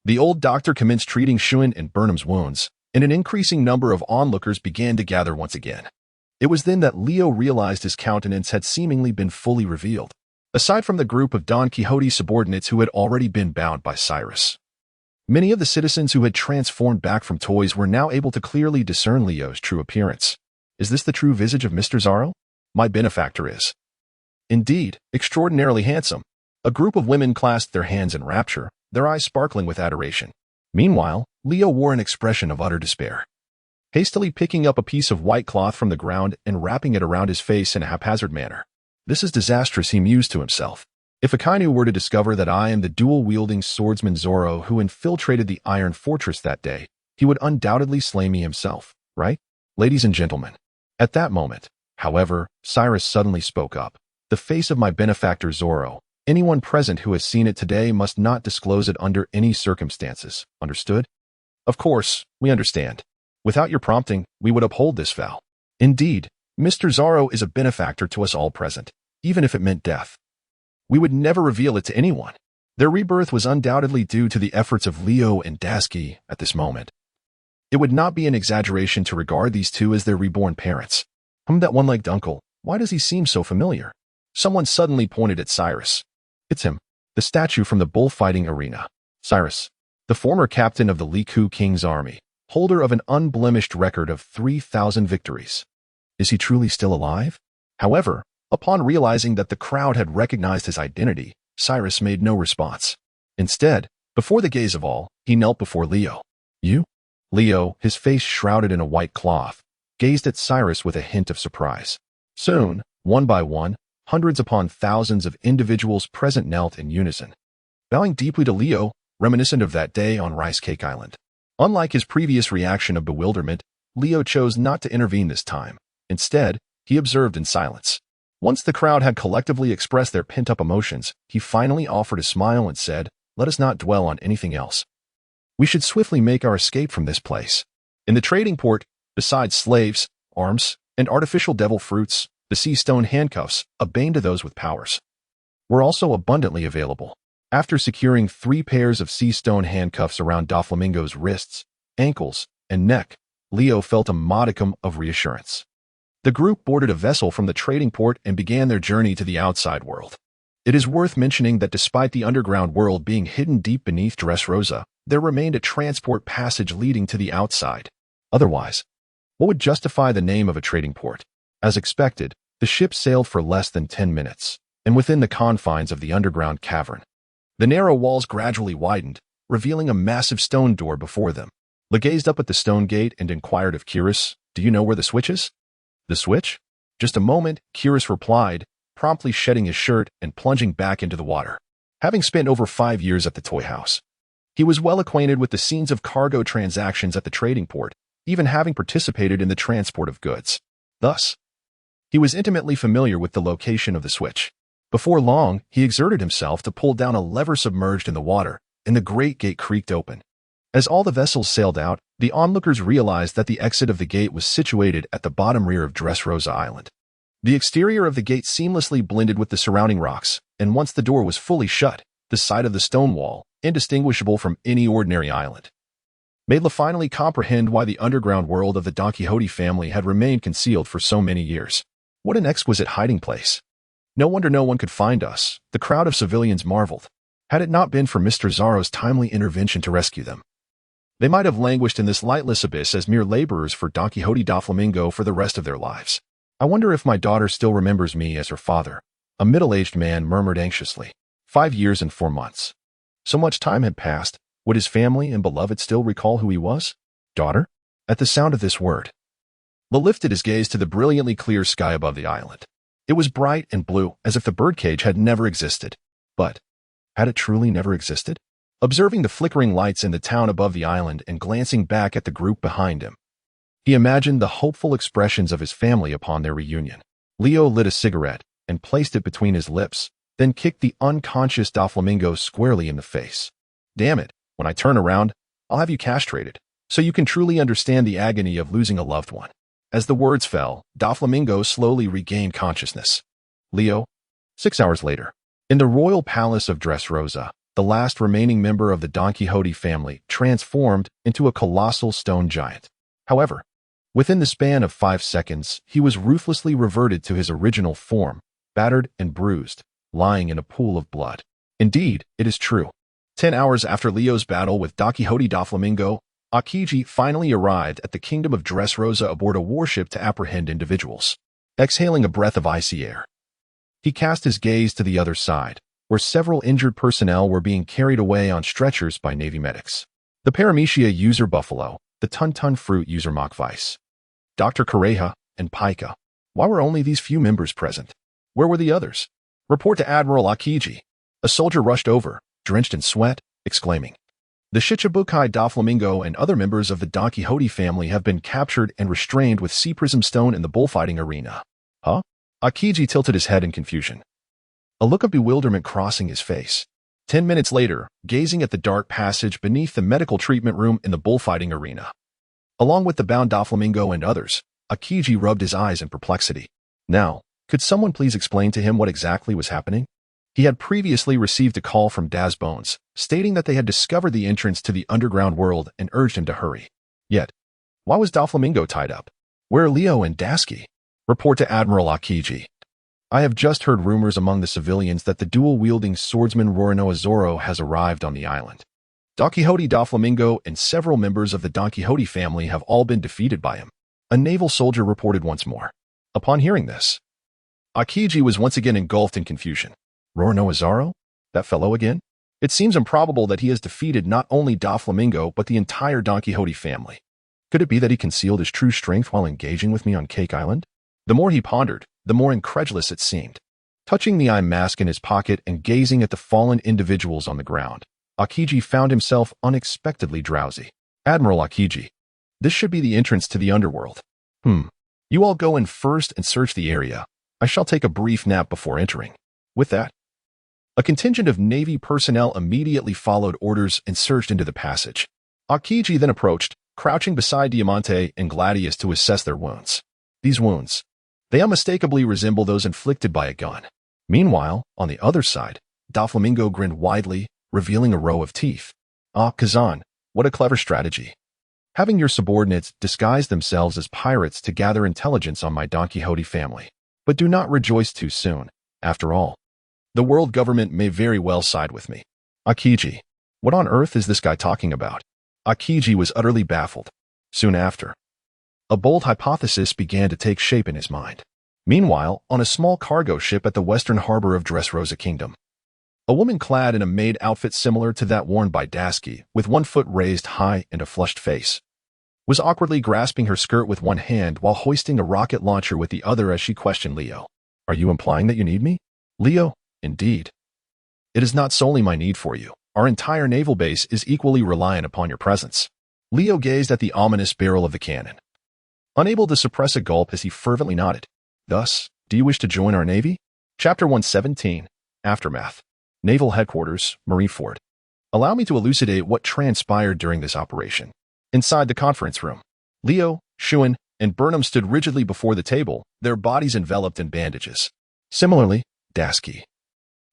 the old doctor commenced treating Shuan and Burnham's wounds, and an increasing number of onlookers began to gather once again. It was then that Leo realized his countenance had seemingly been fully revealed, aside from the group of Don Quixote's subordinates who had already been bound by Cyrus. Many of the citizens who had transformed back from toys were now able to clearly discern Leo's true appearance. Is this the true visage of Mr. Zorro? My benefactor is indeed extraordinarily handsome. A group of women clasped their hands in rapture, their eyes sparkling with adoration. Meanwhile, Leo wore an expression of utter despair. Hastily picking up a piece of white cloth from the ground and wrapping it around his face in a haphazard manner. This is disastrous, he mused to himself. If Akainu were to discover that I am the dual-wielding swordsman Zorro who infiltrated the Iron Fortress that day, he would undoubtedly slay me himself, right? Ladies and gentlemen. At that moment, however, Cyrus suddenly spoke up. The face of my benefactor Zorro. Anyone present who has seen it today must not disclose it under any circumstances. Understood? Of course, we understand. Without your prompting, we would uphold this vow. Indeed, Mr. Zorro is a benefactor to us all present, even if it meant death. We would never reveal it to anyone. Their rebirth was undoubtedly due to the efforts of Leo and Dasky at this moment. It would not be an exaggeration to regard these two as their reborn parents. That one-legged uncle, why does he seem so familiar? Someone suddenly pointed at Cyrus. It's him, the statue from the bullfighting arena. Cyrus, the former captain of the Liku King's army, holder of an unblemished record of 3,000 victories. Is he truly still alive? However, upon realizing that the crowd had recognized his identity, Cyrus made no response. Instead, before the gaze of all, he knelt before Leo. You? Leo, his face shrouded in a white cloth, gazed at Cyrus with a hint of surprise. Soon, one by one, hundreds upon thousands of individuals present knelt in unison, bowing deeply to Leo, reminiscent of that day on Rice Cake Island. Unlike his previous reaction of bewilderment, Leo chose not to intervene this time. Instead, he observed in silence. Once the crowd had collectively expressed their pent-up emotions, he finally offered a smile and said, "Let us not dwell on anything else. We should swiftly make our escape from this place." In the trading port, besides slaves, arms, and artificial devil fruits, the sea stone handcuffs, a bane to those with powers, were also abundantly available. After securing 3 pairs of sea stone handcuffs around Doflamingo's wrists, ankles, and neck, Leo felt a modicum of reassurance. The group boarded a vessel from the trading port and began their journey to the outside world. It is worth mentioning that despite the underground world being hidden deep beneath Dressrosa, there remained a transport passage leading to the outside. Otherwise, what would justify the name of a trading port? As expected, the ship sailed for less than 10 minutes, and within the confines of the underground cavern. The narrow walls gradually widened, revealing a massive stone door before them. Le gazed up at the stone gate and inquired of Cyrus, "Do you know where the switch is?" "The switch?" "Just a moment," Cyrus replied, promptly shedding his shirt and plunging back into the water. Having spent over 5 years at the toy house, he was well acquainted with the scenes of cargo transactions at the trading port, even having participated in the transport of goods. Thus, he was intimately familiar with the location of the switch. Before long, he exerted himself to pull down a lever submerged in the water, and the great gate creaked open. As all the vessels sailed out, the onlookers realized that the exit of the gate was situated at the bottom rear of Dressrosa Island. The exterior of the gate seamlessly blended with the surrounding rocks, and once the door was fully shut, the sight of the stone wall, indistinguishable from any ordinary island, made La finally comprehend why the underground world of the Don Quixote family had remained concealed for so many years. What an exquisite hiding place. No wonder no one could find us, the crowd of civilians marveled. Had it not been for Mr. Zorro's timely intervention to rescue them, they might have languished in this lightless abyss as mere laborers for Don Quixote da Flamingo for the rest of their lives. I wonder if my daughter still remembers me as her father, a middle-aged man murmured anxiously. 5 years and 4 months. So much time had passed. Would his family and beloved still recall who he was? Daughter? At the sound of this word, Leo lifted his gaze to the brilliantly clear sky above the island. It was bright and blue, as if the birdcage had never existed. But had it truly never existed? Observing the flickering lights in the town above the island and glancing back at the group behind him, he imagined the hopeful expressions of his family upon their reunion. Leo lit a cigarette and placed it between his lips, then kicked the unconscious Doflamingo squarely in the face. Damn it, when I turn around, I'll have you castrated, so you can truly understand the agony of losing a loved one. As the words fell, Doflamingo slowly regained consciousness. Leo. 6 hours later. In the royal palace of Dressrosa, the last remaining member of the Don Quixote family transformed into a colossal stone giant. However, within the span of 5 seconds, he was ruthlessly reverted to his original form, battered and bruised, lying in a pool of blood. Indeed, it is true. 10 hours after Leo's battle with Don Quixote da Flamingo, Akiji finally arrived at the kingdom of Dressrosa aboard a warship to apprehend individuals. Exhaling a breath of icy air, he cast his gaze to the other side, where several injured personnel were being carried away on stretchers by Navy medics. The Paramecia user Buffalo, the Tun Fruit user Mockvice, Dr. Correja, and Pica. Why were only these few members present? Where were the others? Report to Admiral Akiji. A soldier rushed over, drenched in sweat, exclaiming, "The Shichibukai da Flamingo and other members of the Don Quixote family have been captured and restrained with sea prism stone in the bullfighting arena." Huh? Akiji tilted his head in confusion, a look of bewilderment crossing his face. 10 minutes later, gazing at the dark passage beneath the medical treatment room in the bullfighting arena, along with the bound Doflamingo and others, Akiji rubbed his eyes in perplexity. Now, could someone please explain to him what exactly was happening? He had previously received a call from Daz Bones, stating that they had discovered the entrance to the underground world and urged him to hurry. Yet, why was Doflamingo tied up? Where are Leo and Dasky? Report to Admiral Akiji. I have just heard rumors among the civilians that the dual-wielding swordsman Roranoa Zorro has arrived on the island. Don Quixote da Flamingo and several members of the Don Quixote family have all been defeated by him, a naval soldier reported once more. Upon hearing this, Akiji was once again engulfed in confusion. Roranoa Zorro? That fellow again? It seems improbable that he has defeated not only Da Flamingo but the entire Don Quixote family. Could it be that he concealed his true strength while engaging with me on Cake Island? The more he pondered, the more incredulous it seemed. Touching the eye mask in his pocket and gazing at the fallen individuals on the ground, Akiji found himself unexpectedly drowsy. Admiral Akiji, this should be the entrance to the underworld. You all go in first and search the area. I shall take a brief nap before entering. With that, a contingent of Navy personnel immediately followed orders and surged into the passage. Akiji then approached, crouching beside Diamante and Gladius to assess their wounds. These wounds, they unmistakably resemble those inflicted by a gun. Meanwhile, on the other side, Doflamingo grinned widely, revealing a row of teeth. Ah, Kazan, what a clever strategy. Having your subordinates disguise themselves as pirates to gather intelligence on my Don Quixote family. But do not rejoice too soon. After all, the world government may very well side with me. Akiji, what on earth is this guy talking about? Akiji was utterly baffled. Soon after, a bold hypothesis began to take shape in his mind. Meanwhile, on a small cargo ship at the western harbor of Dressrosa Kingdom, a woman clad in a maid outfit similar to that worn by Dasky, with one foot raised high and a flushed face, was awkwardly grasping her skirt with one hand while hoisting a rocket launcher with the other as she questioned Leo. Are you implying that you need me? Leo, indeed. It is not solely my need for you. Our entire naval base is equally reliant upon your presence. Leo gazed at the ominous barrel of the cannon, unable to suppress a gulp as he fervently nodded. Thus, do you wish to join our navy? Chapter 117, Aftermath. Naval Headquarters, Marineford. Allow me to elucidate what transpired during this operation. Inside the conference room, Leo, Shuen, and Burnham stood rigidly before the table, their bodies enveloped in bandages. Similarly, Dasky,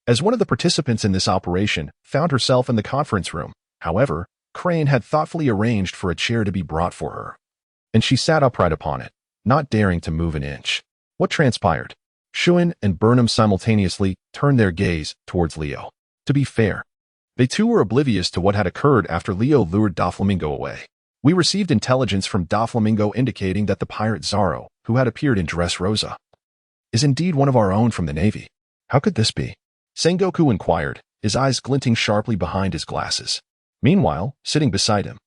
as one of the participants in this operation, found herself in the conference room. However, Crane had thoughtfully arranged for a chair to be brought for her, and she sat upright upon it, not daring to move an inch. What transpired? Shuen and Burnham simultaneously turned their gaze towards Leo. To be fair, they too were oblivious to what had occurred after Leo lured Doflamingo away. We received intelligence from Doflamingo indicating that the pirate Zaro, who had appeared in Dressrosa, is indeed one of our own from the Navy. How could this be? Sengoku inquired, his eyes glinting sharply behind his glasses. Meanwhile, sitting beside him,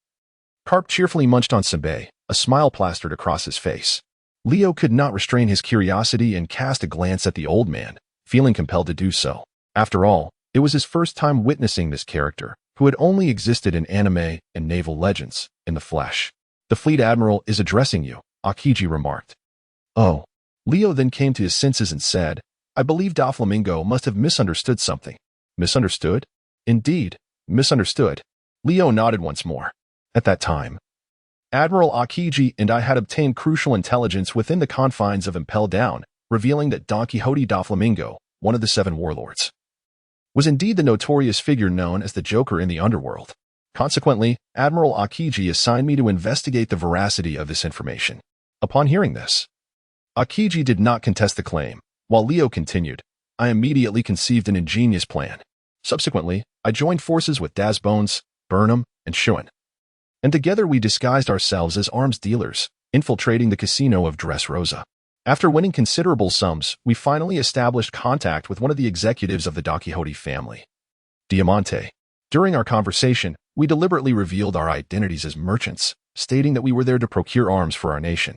Carp cheerfully munched on Senbei, a smile plastered across his face. Leo could not restrain his curiosity and cast a glance at the old man, feeling compelled to do so. After all, it was his first time witnessing this character, who had only existed in anime and naval legends, in the flesh. The fleet admiral is addressing you, Akiji remarked. Oh. Leo then came to his senses and said, I believe Doflamingo must have misunderstood something. Misunderstood? Indeed, misunderstood. Leo nodded once more. At that time, Admiral Akiji and I had obtained crucial intelligence within the confines of Impel Down, revealing that Don Quixote Doflamingo, one of the 7 warlords, was indeed the notorious figure known as the Joker in the underworld. Consequently, Admiral Akiji assigned me to investigate the veracity of this information. Upon hearing this, Akiji did not contest the claim, while Leo continued, I immediately conceived an ingenious plan. Subsequently, I joined forces with Dazbones, Burnham, and Shuen, and together we disguised ourselves as arms dealers, infiltrating the casino of Dressrosa. After winning considerable sums, we finally established contact with one of the executives of the Don Quixote family, Diamante. During our conversation, we deliberately revealed our identities as merchants, stating that we were there to procure arms for our nation.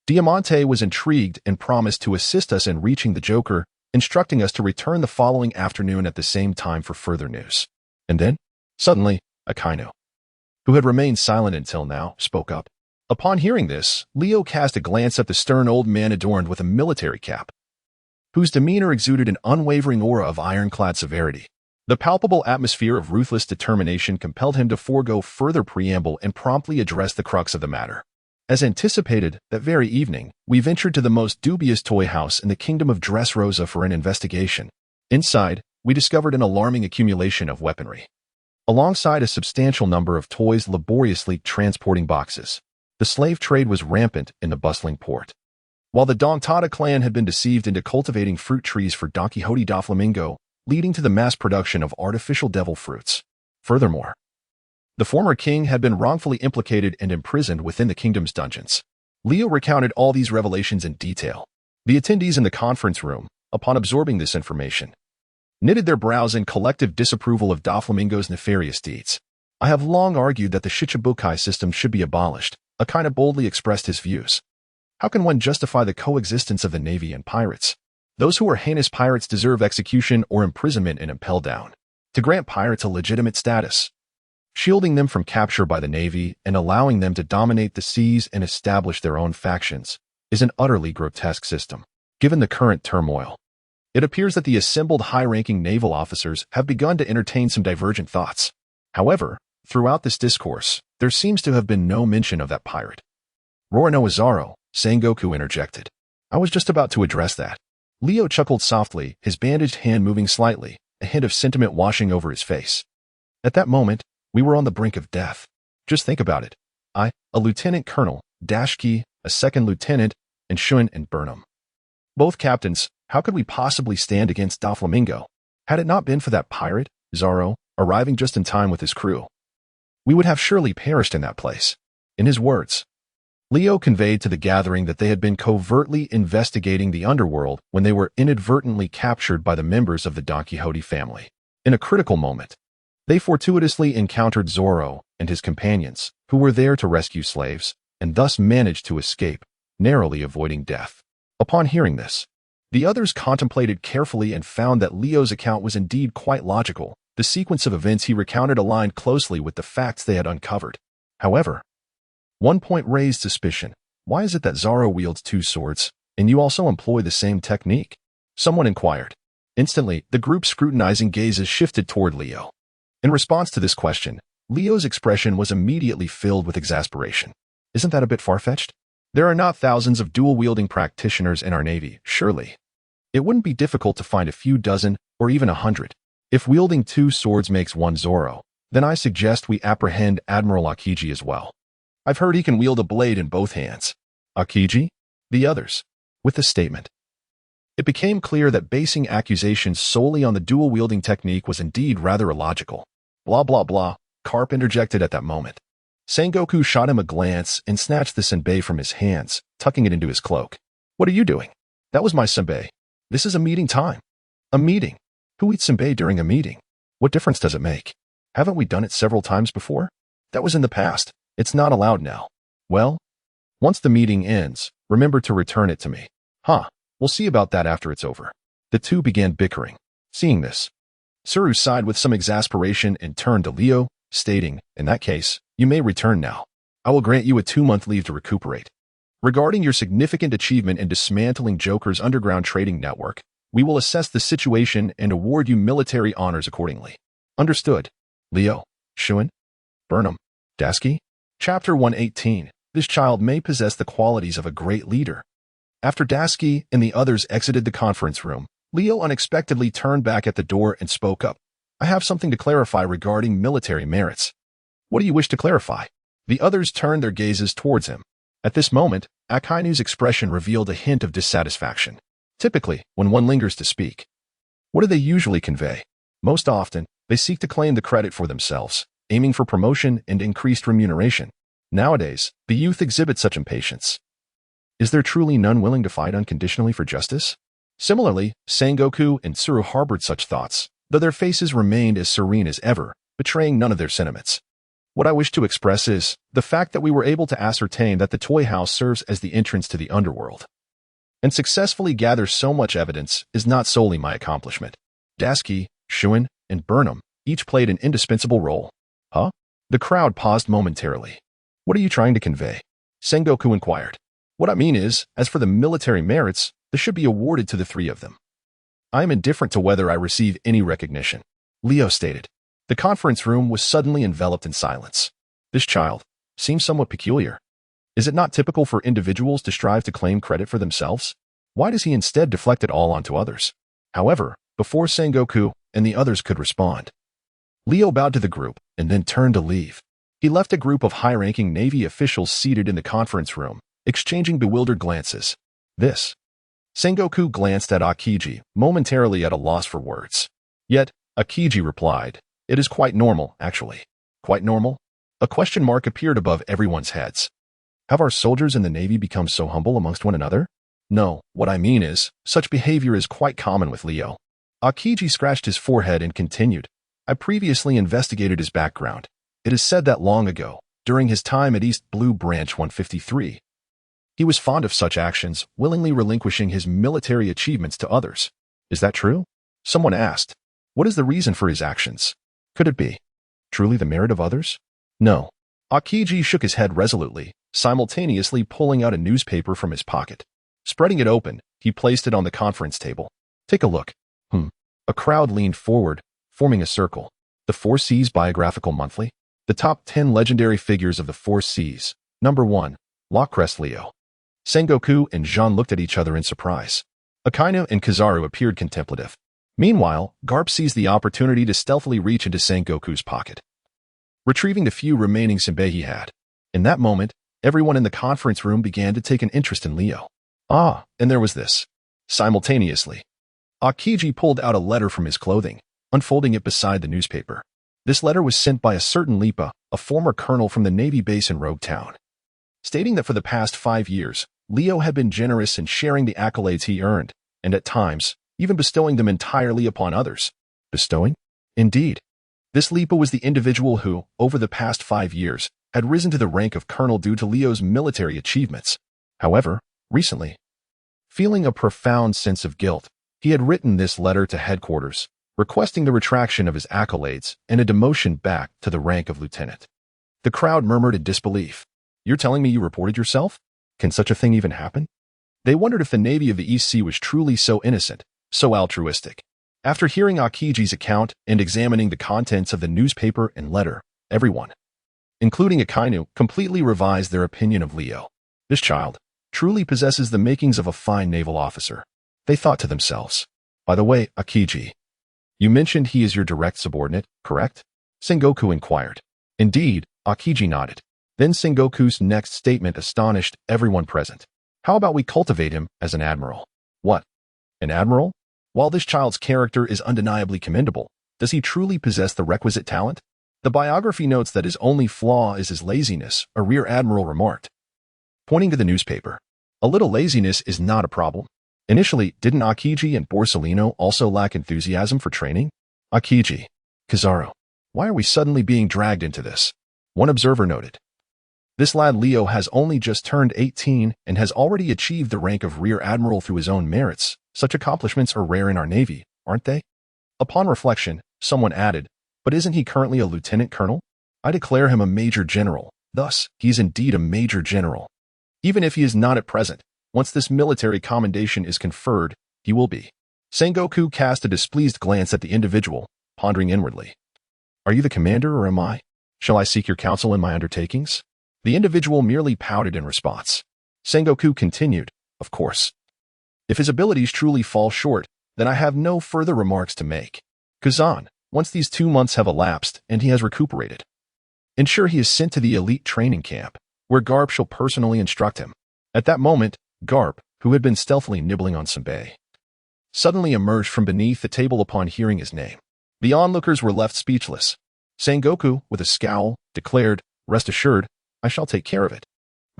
Diamante was intrigued and promised to assist us in reaching the Joker, instructing us to return the following afternoon at the same time for further news. And then, suddenly, Akainu, who had remained silent until now, spoke up. Upon hearing this, Leo cast a glance at the stern old man adorned with a military cap, whose demeanor exuded an unwavering aura of ironclad severity. The palpable atmosphere of ruthless determination compelled him to forego further preamble and promptly address the crux of the matter. As anticipated, that very evening, we ventured to the most dubious toy house in the kingdom of Dressrosa for an investigation. Inside, we discovered an alarming accumulation of weaponry, alongside a substantial number of toys laboriously transporting boxes. The slave trade was rampant in the bustling port. While the Dongtada clan had been deceived into cultivating fruit trees for Don Quixote Doflamingo, leading to the mass production of artificial devil fruits. Furthermore, the former king had been wrongfully implicated and imprisoned within the kingdom's dungeons. Leo recounted all these revelations in detail. The attendees in the conference room, upon absorbing this information, knitted their brows in collective disapproval of Doflamingo's nefarious deeds. I have long argued that the Shichibukai system should be abolished. Akainu boldly expressed his views. How can one justify the coexistence of the Navy and pirates? Those who are heinous pirates deserve execution or imprisonment in Impel Down. To grant pirates a legitimate status, shielding them from capture by the Navy and allowing them to dominate the seas and establish their own factions, is an utterly grotesque system. Given the current turmoil, it appears that the assembled high-ranking naval officers have begun to entertain some divergent thoughts. However, throughout this discourse, there seems to have been no mention of that pirate. Roronoa Zaro, Sengoku interjected. I was just about to address that. Leo chuckled softly, his bandaged hand moving slightly, a hint of sentiment washing over his face. At that moment, we were on the brink of death. Just think about it. I, a lieutenant colonel, Dashki, a second lieutenant, and Shuen and Burnham, both captains. How could we possibly stand against Doflamingo? Had it not been for that pirate, Zaro, arriving just in time with his crew, we would have surely perished in that place. In his words, Leo conveyed to the gathering that they had been covertly investigating the underworld when they were inadvertently captured by the members of the Don Quixote family. In a critical moment, they fortuitously encountered Zoro and his companions, who were there to rescue slaves, and thus managed to escape, narrowly avoiding death. Upon hearing this, the others contemplated carefully and found that Leo's account was indeed quite logical. The sequence of events he recounted aligned closely with the facts they had uncovered. However, one point raised suspicion. Why is it that Zaro wields 2 swords, and you also employ the same technique? Someone inquired. Instantly, the group's scrutinizing gazes shifted toward Leo. In response to this question, Leo's expression was immediately filled with exasperation. Isn't that a bit far-fetched? There are not thousands of dual-wielding practitioners in our Navy, surely. It wouldn't be difficult to find a few dozen or even 100. If wielding 2 swords makes one Zoro, then I suggest we apprehend Admiral Akiji as well. I've heard he can wield a blade in both hands. Akiji? The others. With the statement. It became clear that basing accusations solely on the dual-wielding technique was indeed rather illogical. Blah blah blah, Carp interjected at that moment. Sengoku shot him a glance and snatched the senbei from his hands, tucking it into his cloak. What are you doing? That was my senbei. This is a meeting time. A meeting? Who eats senbei during a meeting? What difference does it make? Haven't we done it several times before? That was in the past. It's not allowed now. Well, once the meeting ends, remember to return it to me. Huh, we'll see about that after it's over. The two began bickering. Seeing this, Tsuru sighed with some exasperation and turned to Leo, stating, in that case, you may return now. I will grant you a 2-month leave to recuperate. Regarding your significant achievement in dismantling Joker's underground trading network, we will assess the situation and award you military honors accordingly. Understood. Leo, Shuen, Burnham, Dasky. Chapter 118. This child may possess the qualities of a great leader. After Dasky and the others exited the conference room, Leo unexpectedly turned back at the door and spoke up. I have something to clarify regarding military merits. What do you wish to clarify? The others turned their gazes towards him. At this moment, Akainu's expression revealed a hint of dissatisfaction. Typically, when one lingers to speak, what do they usually convey? Most often, they seek to claim the credit for themselves, aiming for promotion and increased remuneration. Nowadays, the youth exhibit such impatience. Is there truly none willing to fight unconditionally for justice? Similarly, Sengoku and Tsuru harbored such thoughts, though their faces remained as serene as ever, betraying none of their sentiments. What I wish to express is the fact that we were able to ascertain that the toy house serves as the entrance to the underworld, and successfully gather so much evidence is not solely my accomplishment. Dasky, Shuen, and Burnham each played an indispensable role. Huh? The crowd paused momentarily. What are you trying to convey? Sengoku inquired. What I mean is, as for the military merits, they should be awarded to the 3 of them. I am indifferent to whether I receive any recognition, Leo stated. The conference room was suddenly enveloped in silence. This child seems somewhat peculiar. Is it not typical for individuals to strive to claim credit for themselves? Why does he instead deflect it all onto others? However, before Sengoku and the others could respond, Leo bowed to the group and then turned to leave. He left a group of high-ranking Navy officials seated in the conference room, exchanging bewildered glances. This. Sengoku glanced at Akiji, momentarily at a loss for words. Yet, Akiji replied, it is quite normal, actually. Quite normal? A question mark appeared above everyone's heads. Have our soldiers in the Navy become so humble amongst one another? No, what I mean is, such behavior is quite common with Leo. Akiji scratched his forehead and continued. I previously investigated his background. It is said that long ago, during his time at East Blue Branch 153, he was fond of such actions, willingly relinquishing his military achievements to others. Is that true? Someone asked. What is the reason for his actions? Could it be truly the merit of others? No. Akiji shook his head resolutely, simultaneously pulling out a newspaper from his pocket. Spreading it open, he placed it on the conference table. Take a look. A crowd leaned forward, forming a circle. The 4 C's Biographical Monthly. The top 10 legendary figures of the 4 C's. Number 1. Lockress Leo. Sengoku and Jean looked at each other in surprise. Akainu and Kizaru appeared contemplative. Meanwhile, Garp seized the opportunity to stealthily reach into Sengoku's pocket, retrieving the few remaining senbei he had. In that moment, everyone in the conference room began to take an interest in Leo. Ah, and there was this. Simultaneously, Akiji pulled out a letter from his clothing, unfolding it beside the newspaper. This letter was sent by a certain Lipa, a former colonel from the Navy base in Rogue Town, stating that for the past 5 years, Leo had been generous in sharing the accolades he earned, and at times, even bestowing them entirely upon others. Bestowing? Indeed. This Lipa was the individual who, over the past 5 years, had risen to the rank of colonel due to Leo's military achievements. However, recently, feeling a profound sense of guilt, he had written this letter to headquarters, requesting the retraction of his accolades and a demotion back to the rank of lieutenant. The crowd murmured in disbelief. You're telling me you reported yourself? Can such a thing even happen? They wondered if the Navy of the East Sea was truly so innocent, so altruistic. After hearing Akiji's account and examining the contents of the newspaper and letter, everyone, including Akainu, completely revised their opinion of Leo. This child truly possesses the makings of a fine naval officer. They thought to themselves. By the way, Akiji, you mentioned he is your direct subordinate, correct? Sengoku inquired. Indeed, Akiji nodded. Then Sengoku's next statement astonished everyone present. How about we cultivate him as an admiral? What? An admiral? While this child's character is undeniably commendable, does he truly possess the requisite talent? The biography notes that his only flaw is his laziness, a rear admiral remarked, pointing to the newspaper. A little laziness is not a problem. Initially, didn't Akiji and Borsellino also lack enthusiasm for training? Akiji, Kizaru, why are we suddenly being dragged into this? One observer noted. This lad Leo has only just turned 18 and has already achieved the rank of rear admiral through his own merits. Such accomplishments are rare in our navy, aren't they? Upon reflection, someone added, but isn't he currently a lieutenant colonel? I declare him a major general. Thus, he is indeed a major general. Even if he is not at present, once this military commendation is conferred, he will be. Sengoku cast a displeased glance at the individual, pondering inwardly. Are you the commander or am I? Shall I seek your counsel in my undertakings? The individual merely pouted in response. Sengoku continued, of course. If his abilities truly fall short, then I have no further remarks to make. Kazan, once these 2 months have elapsed and he has recuperated, ensure he is sent to the elite training camp, where Garp shall personally instruct him. At that moment, Garp, who had been stealthily nibbling on some bay, suddenly emerged from beneath the table upon hearing his name. The onlookers were left speechless. Sengoku, with a scowl, declared, rest assured, I shall take care of it.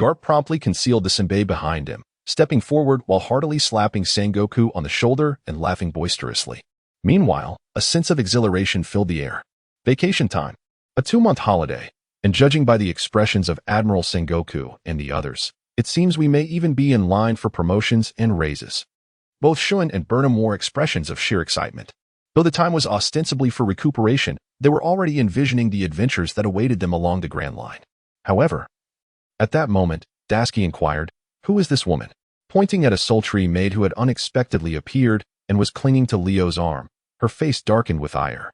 Garp promptly concealed the senbei behind him, stepping forward while heartily slapping Sengoku on the shoulder and laughing boisterously. Meanwhile, a sense of exhilaration filled the air. Vacation time. A 2-month holiday, and judging by the expressions of Admiral Sengoku and the others, it seems we may even be in line for promotions and raises. Both Shun and Burnham wore expressions of sheer excitement. Though the time was ostensibly for recuperation, they were already envisioning the adventures that awaited them along the Grand Line. However, at that moment, Dasky inquired, who is this woman? Pointing at a sultry maid who had unexpectedly appeared and was clinging to Leo's arm, her face darkened with ire.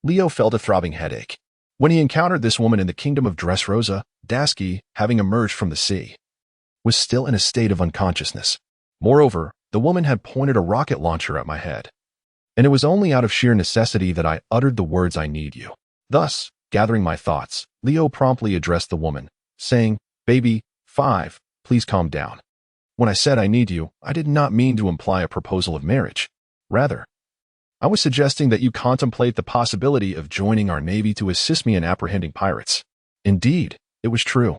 Leo felt a throbbing headache. When he encountered this woman in the kingdom of Dressrosa, Dasky, having emerged from the sea, was still in a state of unconsciousness. Moreover, the woman had pointed a rocket launcher at my head, and it was only out of sheer necessity that I uttered the words I need you. Thus, gathering my thoughts, Leo promptly addressed the woman, saying, Baby, 5, please calm down. When I said I need you, I did not mean to imply a proposal of marriage. Rather, I was suggesting that you contemplate the possibility of joining our navy to assist me in apprehending pirates. Indeed, it was true.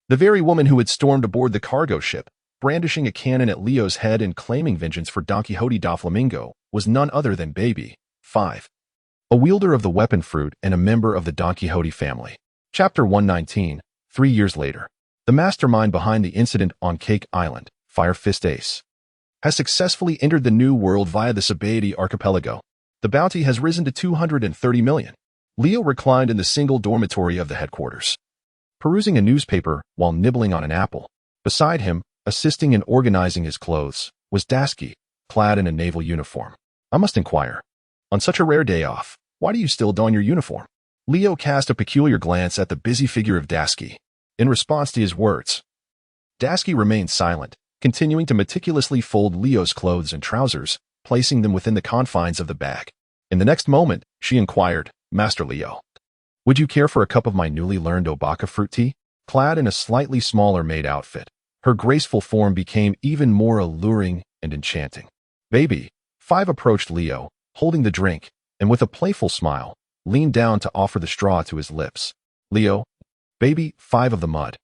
The very woman who had stormed aboard the cargo ship, brandishing a cannon at Leo's head and claiming vengeance for Don Quixote da Flamingo, was none other than Baby, 5, a wielder of the weapon fruit and a member of the Don Quixote family. Chapter 119, 3 years later. The mastermind behind the incident on Cake Island, Fire Fist Ace, has successfully entered the New World via the Sabaody archipelago. The bounty has risen to 230 million. Leo reclined in the single dormitory of the headquarters, perusing a newspaper while nibbling on an apple. Beside him, assisting in organizing his clothes, was Dasky, clad in a naval uniform. I must inquire, on such a rare day off, why do you still don your uniform? Leo cast a peculiar glance at the busy figure of Dasky. In response to his words, Dasky remained silent, continuing to meticulously fold Leo's clothes and trousers, placing them within the confines of the bag. In the next moment, she inquired, Master Leo, would you care for a cup of my newly learned Obaka fruit tea? Clad in a slightly smaller maid outfit, her graceful form became even more alluring and enchanting. Baby, 5 approached Leo, holding the drink, and with a playful smile, leaned down to offer the straw to his lips. Leo, Baby, 5 of the mud,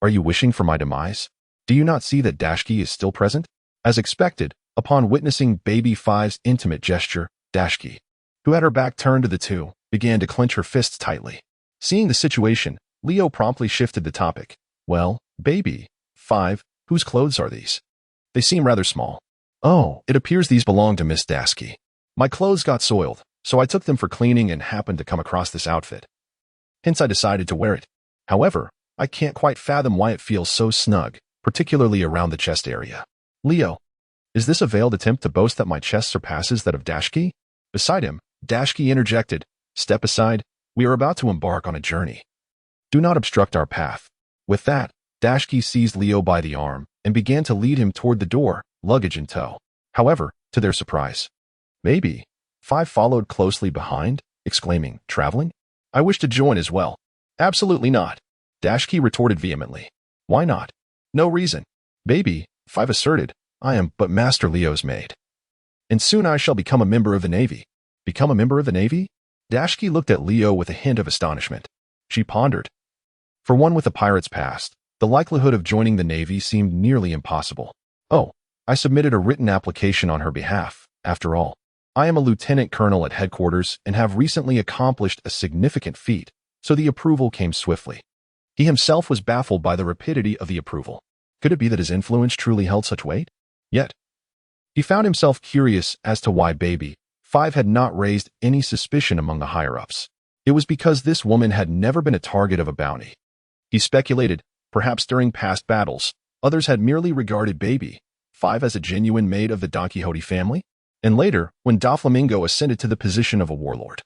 are you wishing for my demise? Do you not see that Dashki is still present? As expected, upon witnessing Baby 5's intimate gesture, Dashki, who had her back turned to the two, began to clench her fists tightly. Seeing the situation, Leo promptly shifted the topic. Well, Baby 5, whose clothes are these? They seem rather small. Oh, it appears these belong to Miss Dasky. My clothes got soiled, so I took them for cleaning and happened to come across this outfit. Hence I decided to wear it. However, I can't quite fathom why it feels so snug, particularly around the chest area. Leo, Is this a veiled attempt to boast that my chest surpasses that of Dashki? Beside him, Dashki interjected, "Step aside, we are about to embark on a journey. Do not obstruct our path." With that, Dashki seized Leo by the arm and began to lead him toward the door, luggage in tow. However, to their surprise, maybe, Five followed closely behind, exclaiming, "Traveling? I wish to join as well." "Absolutely not," Dashki retorted vehemently. "Why not?" "No reason." "Baby," Five asserted, "I am but Master Leo's maid. And soon I shall become a member of the Navy." "Become a member of the Navy?" Dashki looked at Leo with a hint of astonishment. She pondered. For one with a pirate's past, the likelihood of joining the Navy seemed nearly impossible. "Oh, I submitted a written application on her behalf, after all. I am a lieutenant colonel at headquarters and have recently accomplished a significant feat, so the approval came swiftly." He himself was baffled by the rapidity of the approval. Could it be that his influence truly held such weight? Yet, he found himself curious as to why Baby Five had not raised any suspicion among the higher-ups. It was because this woman had never been a target of a bounty. He speculated, perhaps during past battles, others had merely regarded Baby Five as a genuine maid of the Don Quixote family, and later, when Doflamingo ascended to the position of a warlord,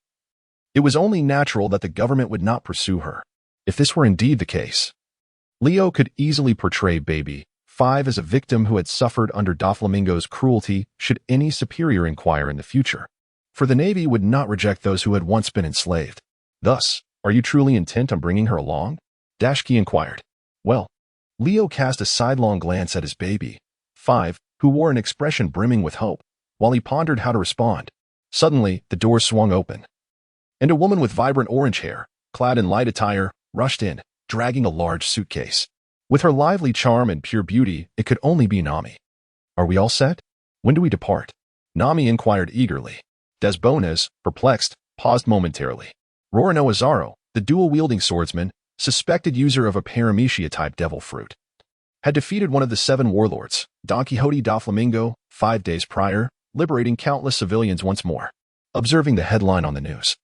it was only natural that the government would not pursue her. If this were indeed the case, Leo could easily portray Baby Five as a victim who had suffered under Doflamingo's cruelty should any superior inquire in the future. For the Navy would not reject those who had once been enslaved. Thus, "Are you truly intent on bringing her along?" Dashki inquired. "Well," Leo cast a sidelong glance at his Baby Five, who wore an expression brimming with hope, while he pondered how to respond. Suddenly, the door swung open, and a woman with vibrant orange hair, clad in light attire, rushed in, dragging a large suitcase. With her lively charm and pure beauty, it could only be Nami. "Are we all set? When do we depart?" Nami inquired eagerly. Desbones, perplexed, paused momentarily. Rorano Azaro, the dual-wielding swordsman, suspected user of a paramecia-type devil fruit, had defeated one of the 7 warlords, Don Quixote Doflamingo, 5 days prior, liberating countless civilians once more. Observing the headline on the news,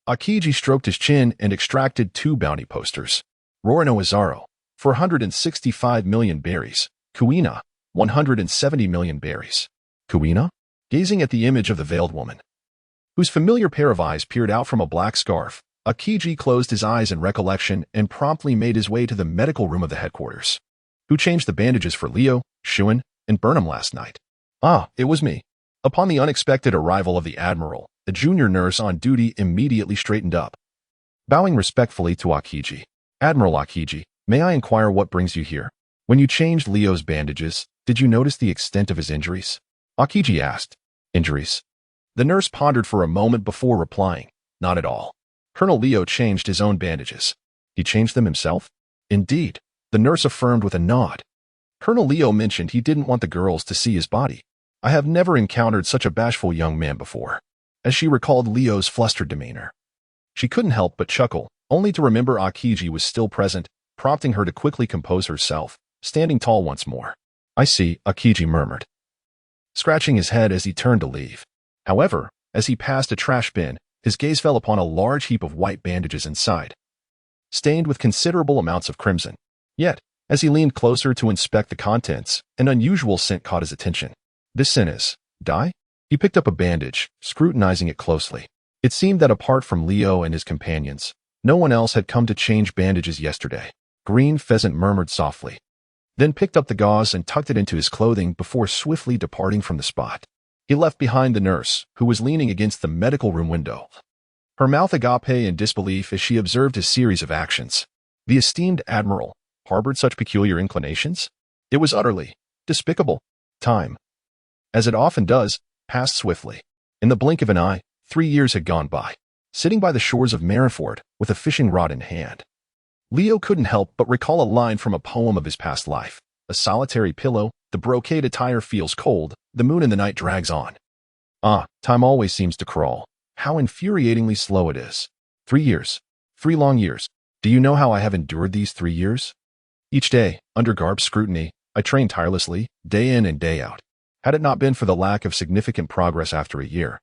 Akiji stroked his chin and extracted 2 bounty posters. Rorano Azaro, 465 million berries. Kuina, 170 million berries. Kuina? Gazing at the image of the veiled woman, whose familiar pair of eyes peered out from a black scarf, Akiji closed his eyes in recollection and promptly made his way to the medical room of the headquarters. "Who changed the bandages for Leo, Shuan, and Burnham last night?" "Ah, it was me." Upon the unexpected arrival of the Admiral, the junior nurse on duty immediately straightened up. Bowing respectfully to Akiji, "Admiral Akiji, may I inquire what brings you here? When you changed Leo's bandages, did you notice the extent of his injuries?" Akiji asked. "Injuries?" The nurse pondered for a moment before replying, "Not at all. Colonel Leo changed his own bandages." "He changed them himself?" "Indeed," the nurse affirmed with a nod. "Colonel Leo mentioned he didn't want the girls to see his body. I have never encountered such a bashful young man before." As she recalled Leo's flustered demeanor, she couldn't help but chuckle, only to remember Akiji was still present, prompting her to quickly compose herself, standing tall once more. "I see," Akiji murmured, scratching his head as he turned to leave. However, as he passed a trash bin, his gaze fell upon a large heap of white bandages inside, stained with considerable amounts of crimson. Yet, as he leaned closer to inspect the contents, an unusual scent caught his attention. "This scent is dye?" He picked up a bandage, scrutinizing it closely. It seemed that apart from Leo and his companions, no one else had come to change bandages yesterday. Green Pheasant murmured softly, then picked up the gauze and tucked it into his clothing before swiftly departing from the spot. He left behind the nurse, who was leaning against the medical room window, her mouth agape in disbelief as she observed his series of actions. The esteemed Admiral harbored such peculiar inclinations? It was utterly despicable. Time, as it often does, passed swiftly. In the blink of an eye, 3 years had gone by. Sitting by the shores of Marineford with a fishing rod in hand, Leo couldn't help but recall a line from a poem of his past life. "A solitary pillow, the brocade attire feels cold, the moon in the night drags on. Ah, time always seems to crawl. How infuriatingly slow it is. 3 years. 3 long years. Do you know how I have endured these 3 years? Each day, under garbed scrutiny, I trained tirelessly, day in and day out. Had it not been for the lack of significant progress after a year,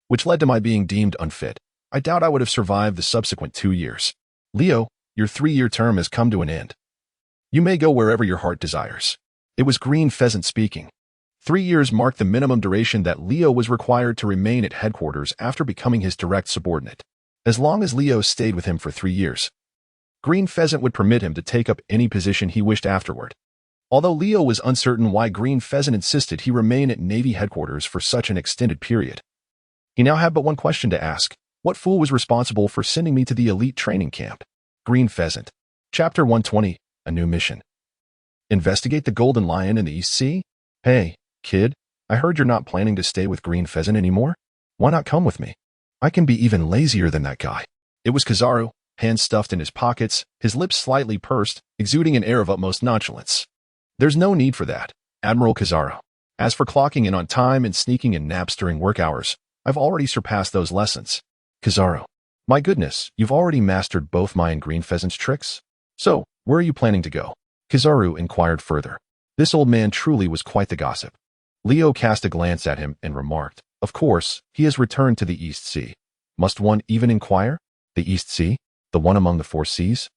which led to my being deemed unfit, I doubt I would have survived the subsequent 2 years. Leo, your 3-year term has come to an end. You may go wherever your heart desires." It was Green Pheasant speaking. 3 years marked the minimum duration that Leo was required to remain at headquarters after becoming his direct subordinate. As long as Leo stayed with him for 3 years, Green Pheasant would permit him to take up any position he wished afterward. Although Leo was uncertain why Green Pheasant insisted he remain at Navy headquarters for such an extended period, he now had but one question to ask. What fool was responsible for sending me to the elite training camp? Green Pheasant. Chapter 120. A New Mission. Investigate the Golden Lion in the East Sea? Hey, kid, I heard you're not planning to stay with Green Pheasant anymore. Why not come with me? I can be even lazier than that guy. It was Kizaru, hands stuffed in his pockets, his lips slightly pursed, exuding an air of utmost nonchalance. There's no need for that, Admiral Kizaru. As for clocking in on time and sneaking in naps during work hours, I've already surpassed those lessons. Kizaru. My goodness, you've already mastered both my and Green Pheasant's tricks? So, where are you planning to go? Kizaru inquired further. This old man truly was quite the gossip. Leo cast a glance at him and remarked, Of course, he has returned to the East Sea. Must one even inquire? The East Sea? The one among the 4 seas?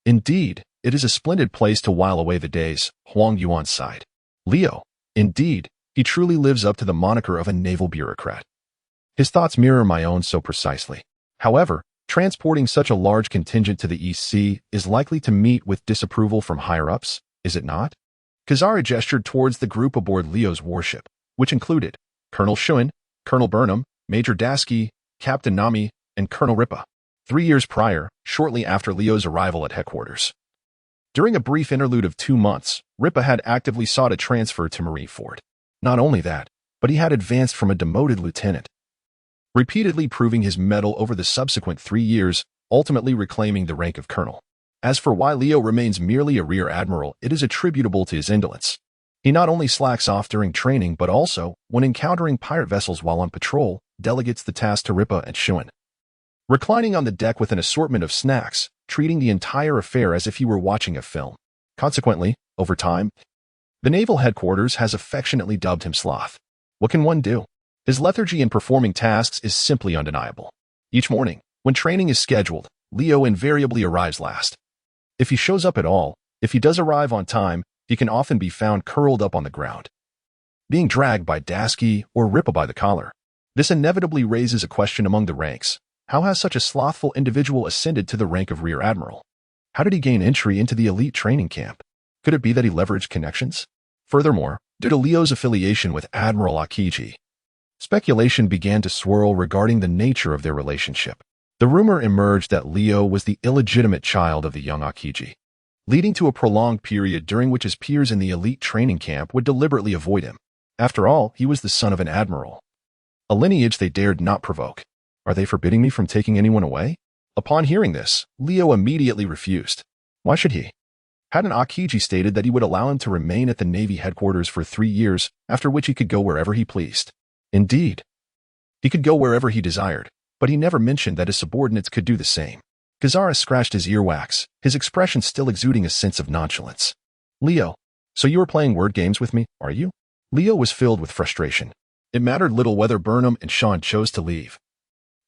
Indeed, it is a splendid place to while away the days, Huang Yuan sighed. Leo. Indeed, he truly lives up to the moniker of a naval bureaucrat. His thoughts mirror my own so precisely. However, transporting such a large contingent to the East Sea is likely to meet with disapproval from higher-ups, is it not? Kizaru gestured towards the group aboard Leo's warship, which included Colonel Shuin, Colonel Burnham, Major Dasky, Captain Nami, and Colonel Ripa. 3 years prior, shortly after Leo's arrival at headquarters. During a brief interlude of 2 months, Ripa had actively sought a transfer to Marineford. Not only that, but he had advanced from a demoted lieutenant, repeatedly proving his mettle over the subsequent 3 years, ultimately reclaiming the rank of colonel. As for why Leo remains merely a rear admiral, it is attributable to his indolence. He not only slacks off during training, but also, when encountering pirate vessels while on patrol, delegates the task to Ripa and Shuin, reclining on the deck with an assortment of snacks, treating the entire affair as if he were watching a film. Consequently, over time, the naval headquarters has affectionately dubbed him Sloth. What can one do? His lethargy in performing tasks is simply undeniable. Each morning, when training is scheduled, Leo invariably arrives last. If he shows up at all, if he does arrive on time, he can often be found curled up on the ground, being dragged by Dasky or Ripa by the collar. This inevitably raises a question among the ranks. How has such a slothful individual ascended to the rank of Rear Admiral? How did he gain entry into the elite training camp? Could it be that he leveraged connections? Furthermore, due to Leo's affiliation with Admiral Akiji, speculation began to swirl regarding the nature of their relationship. The rumor emerged that Leo was the illegitimate child of the young Akiji, leading to a prolonged period during which his peers in the elite training camp would deliberately avoid him. After all, he was the son of an admiral, a lineage they dared not provoke. Are they forbidding me from taking anyone away? Upon hearing this, Leo immediately refused. Why should he? Hadn't Akiji stated that he would allow him to remain at the Navy headquarters for 3 years, after which he could go wherever he pleased? Indeed, he could go wherever he desired, but he never mentioned that his subordinates could do the same. Kizaru scratched his earwax, his expression still exuding a sense of nonchalance. Leo, so you are playing word games with me, are you? Leo was filled with frustration. It mattered little whether Burnham and Sean chose to leave,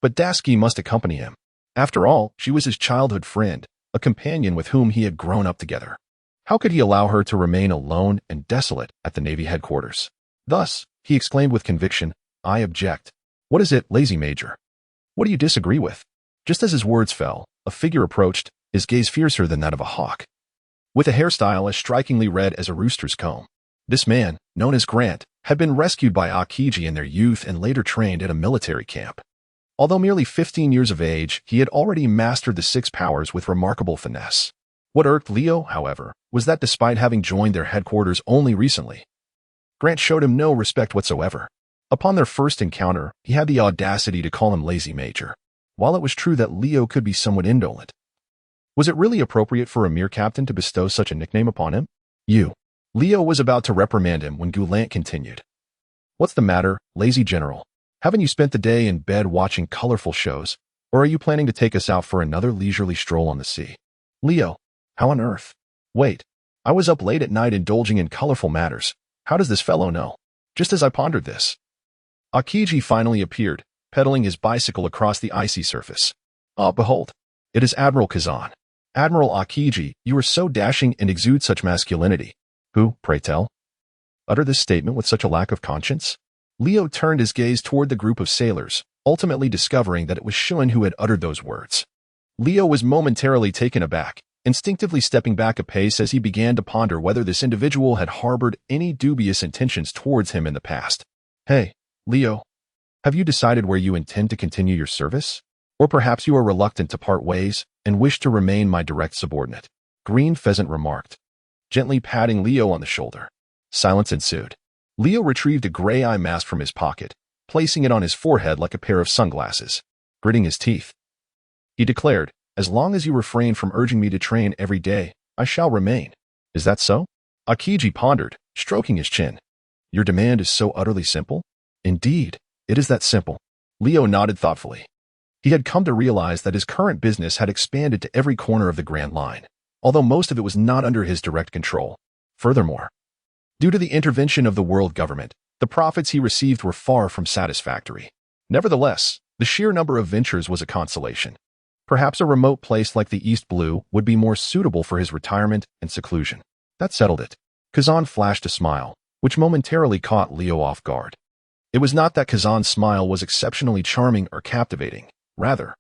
but Dasky must accompany him. After all, she was his childhood friend, a companion with whom he had grown up together. How could he allow her to remain alone and desolate at the Navy headquarters? Thus, he exclaimed with conviction, I object. What is it, lazy Major? What do you disagree with? Just as his words fell, a figure approached, his gaze fiercer than that of a hawk, with a hairstyle as strikingly red as a rooster's comb. This man, known as Grant, had been rescued by Akiji in their youth and later trained at a military camp. Although merely 15 years of age, he had already mastered the 6 powers with remarkable finesse. What irked Leo, however, was that despite having joined their headquarters only recently, Grant showed him no respect whatsoever. Upon their first encounter, he had the audacity to call him Lazy Major. While it was true that Leo could be somewhat indolent, was it really appropriate for a mere captain to bestow such a nickname upon him? Leo was about to reprimand him when Jubilant continued. What's the matter, lazy general? Haven't you spent the day in bed watching colorful shows, or are you planning to take us out for another leisurely stroll on the sea? Leo, how on earth? Wait, I was up late at night indulging in colorful matters. How does this fellow know? Just as I pondered this, Akiji finally appeared, pedaling his bicycle across the icy surface. Ah, behold, it is Admiral Kazan. Admiral Akiji, you are so dashing and exude such masculinity. Who, pray tell? utter this statement with such a lack of conscience? Leo turned his gaze toward the group of sailors, ultimately discovering that it was Shun who had uttered those words. Leo was momentarily taken aback, instinctively stepping back a pace as he began to ponder whether this individual had harbored any dubious intentions towards him in the past. Hey, Leo, have you decided where you intend to continue your service? Or perhaps you are reluctant to part ways and wish to remain my direct subordinate, Green Pheasant remarked, gently patting Leo on the shoulder. Silence ensued. Leo retrieved a gray eye mask from his pocket, placing it on his forehead like a pair of sunglasses. Gritting his teeth, he declared, as long as you refrain from urging me to train every day, I shall remain. Is that so? Akiji pondered, stroking his chin. Your demand is so utterly simple? Indeed, it is that simple. Leo nodded thoughtfully. He had come to realize that his current business had expanded to every corner of the Grand Line, although most of it was not under his direct control. Furthermore, due to the intervention of the world government, the profits he received were far from satisfactory. Nevertheless, the sheer number of ventures was a consolation. Perhaps a remote place like the East Blue would be more suitable for his retirement and seclusion. That settled it. Kazan flashed a smile, which momentarily caught Leo off guard. It was not that Kazan's smile was exceptionally charming or captivating. Rather,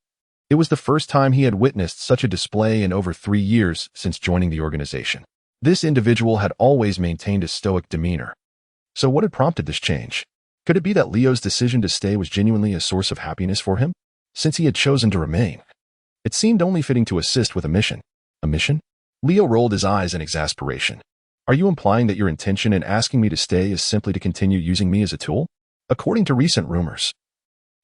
it was the first time he had witnessed such a display in over 3 years since joining the organization. This individual had always maintained a stoic demeanor. So what had prompted this change? Could it be that Leo's decision to stay was genuinely a source of happiness for him, since he had chosen to remain? It seemed only fitting to assist with a mission. A mission? Leo rolled his eyes in exasperation. Are you implying that your intention in asking me to stay is simply to continue using me as a tool? According to recent rumors,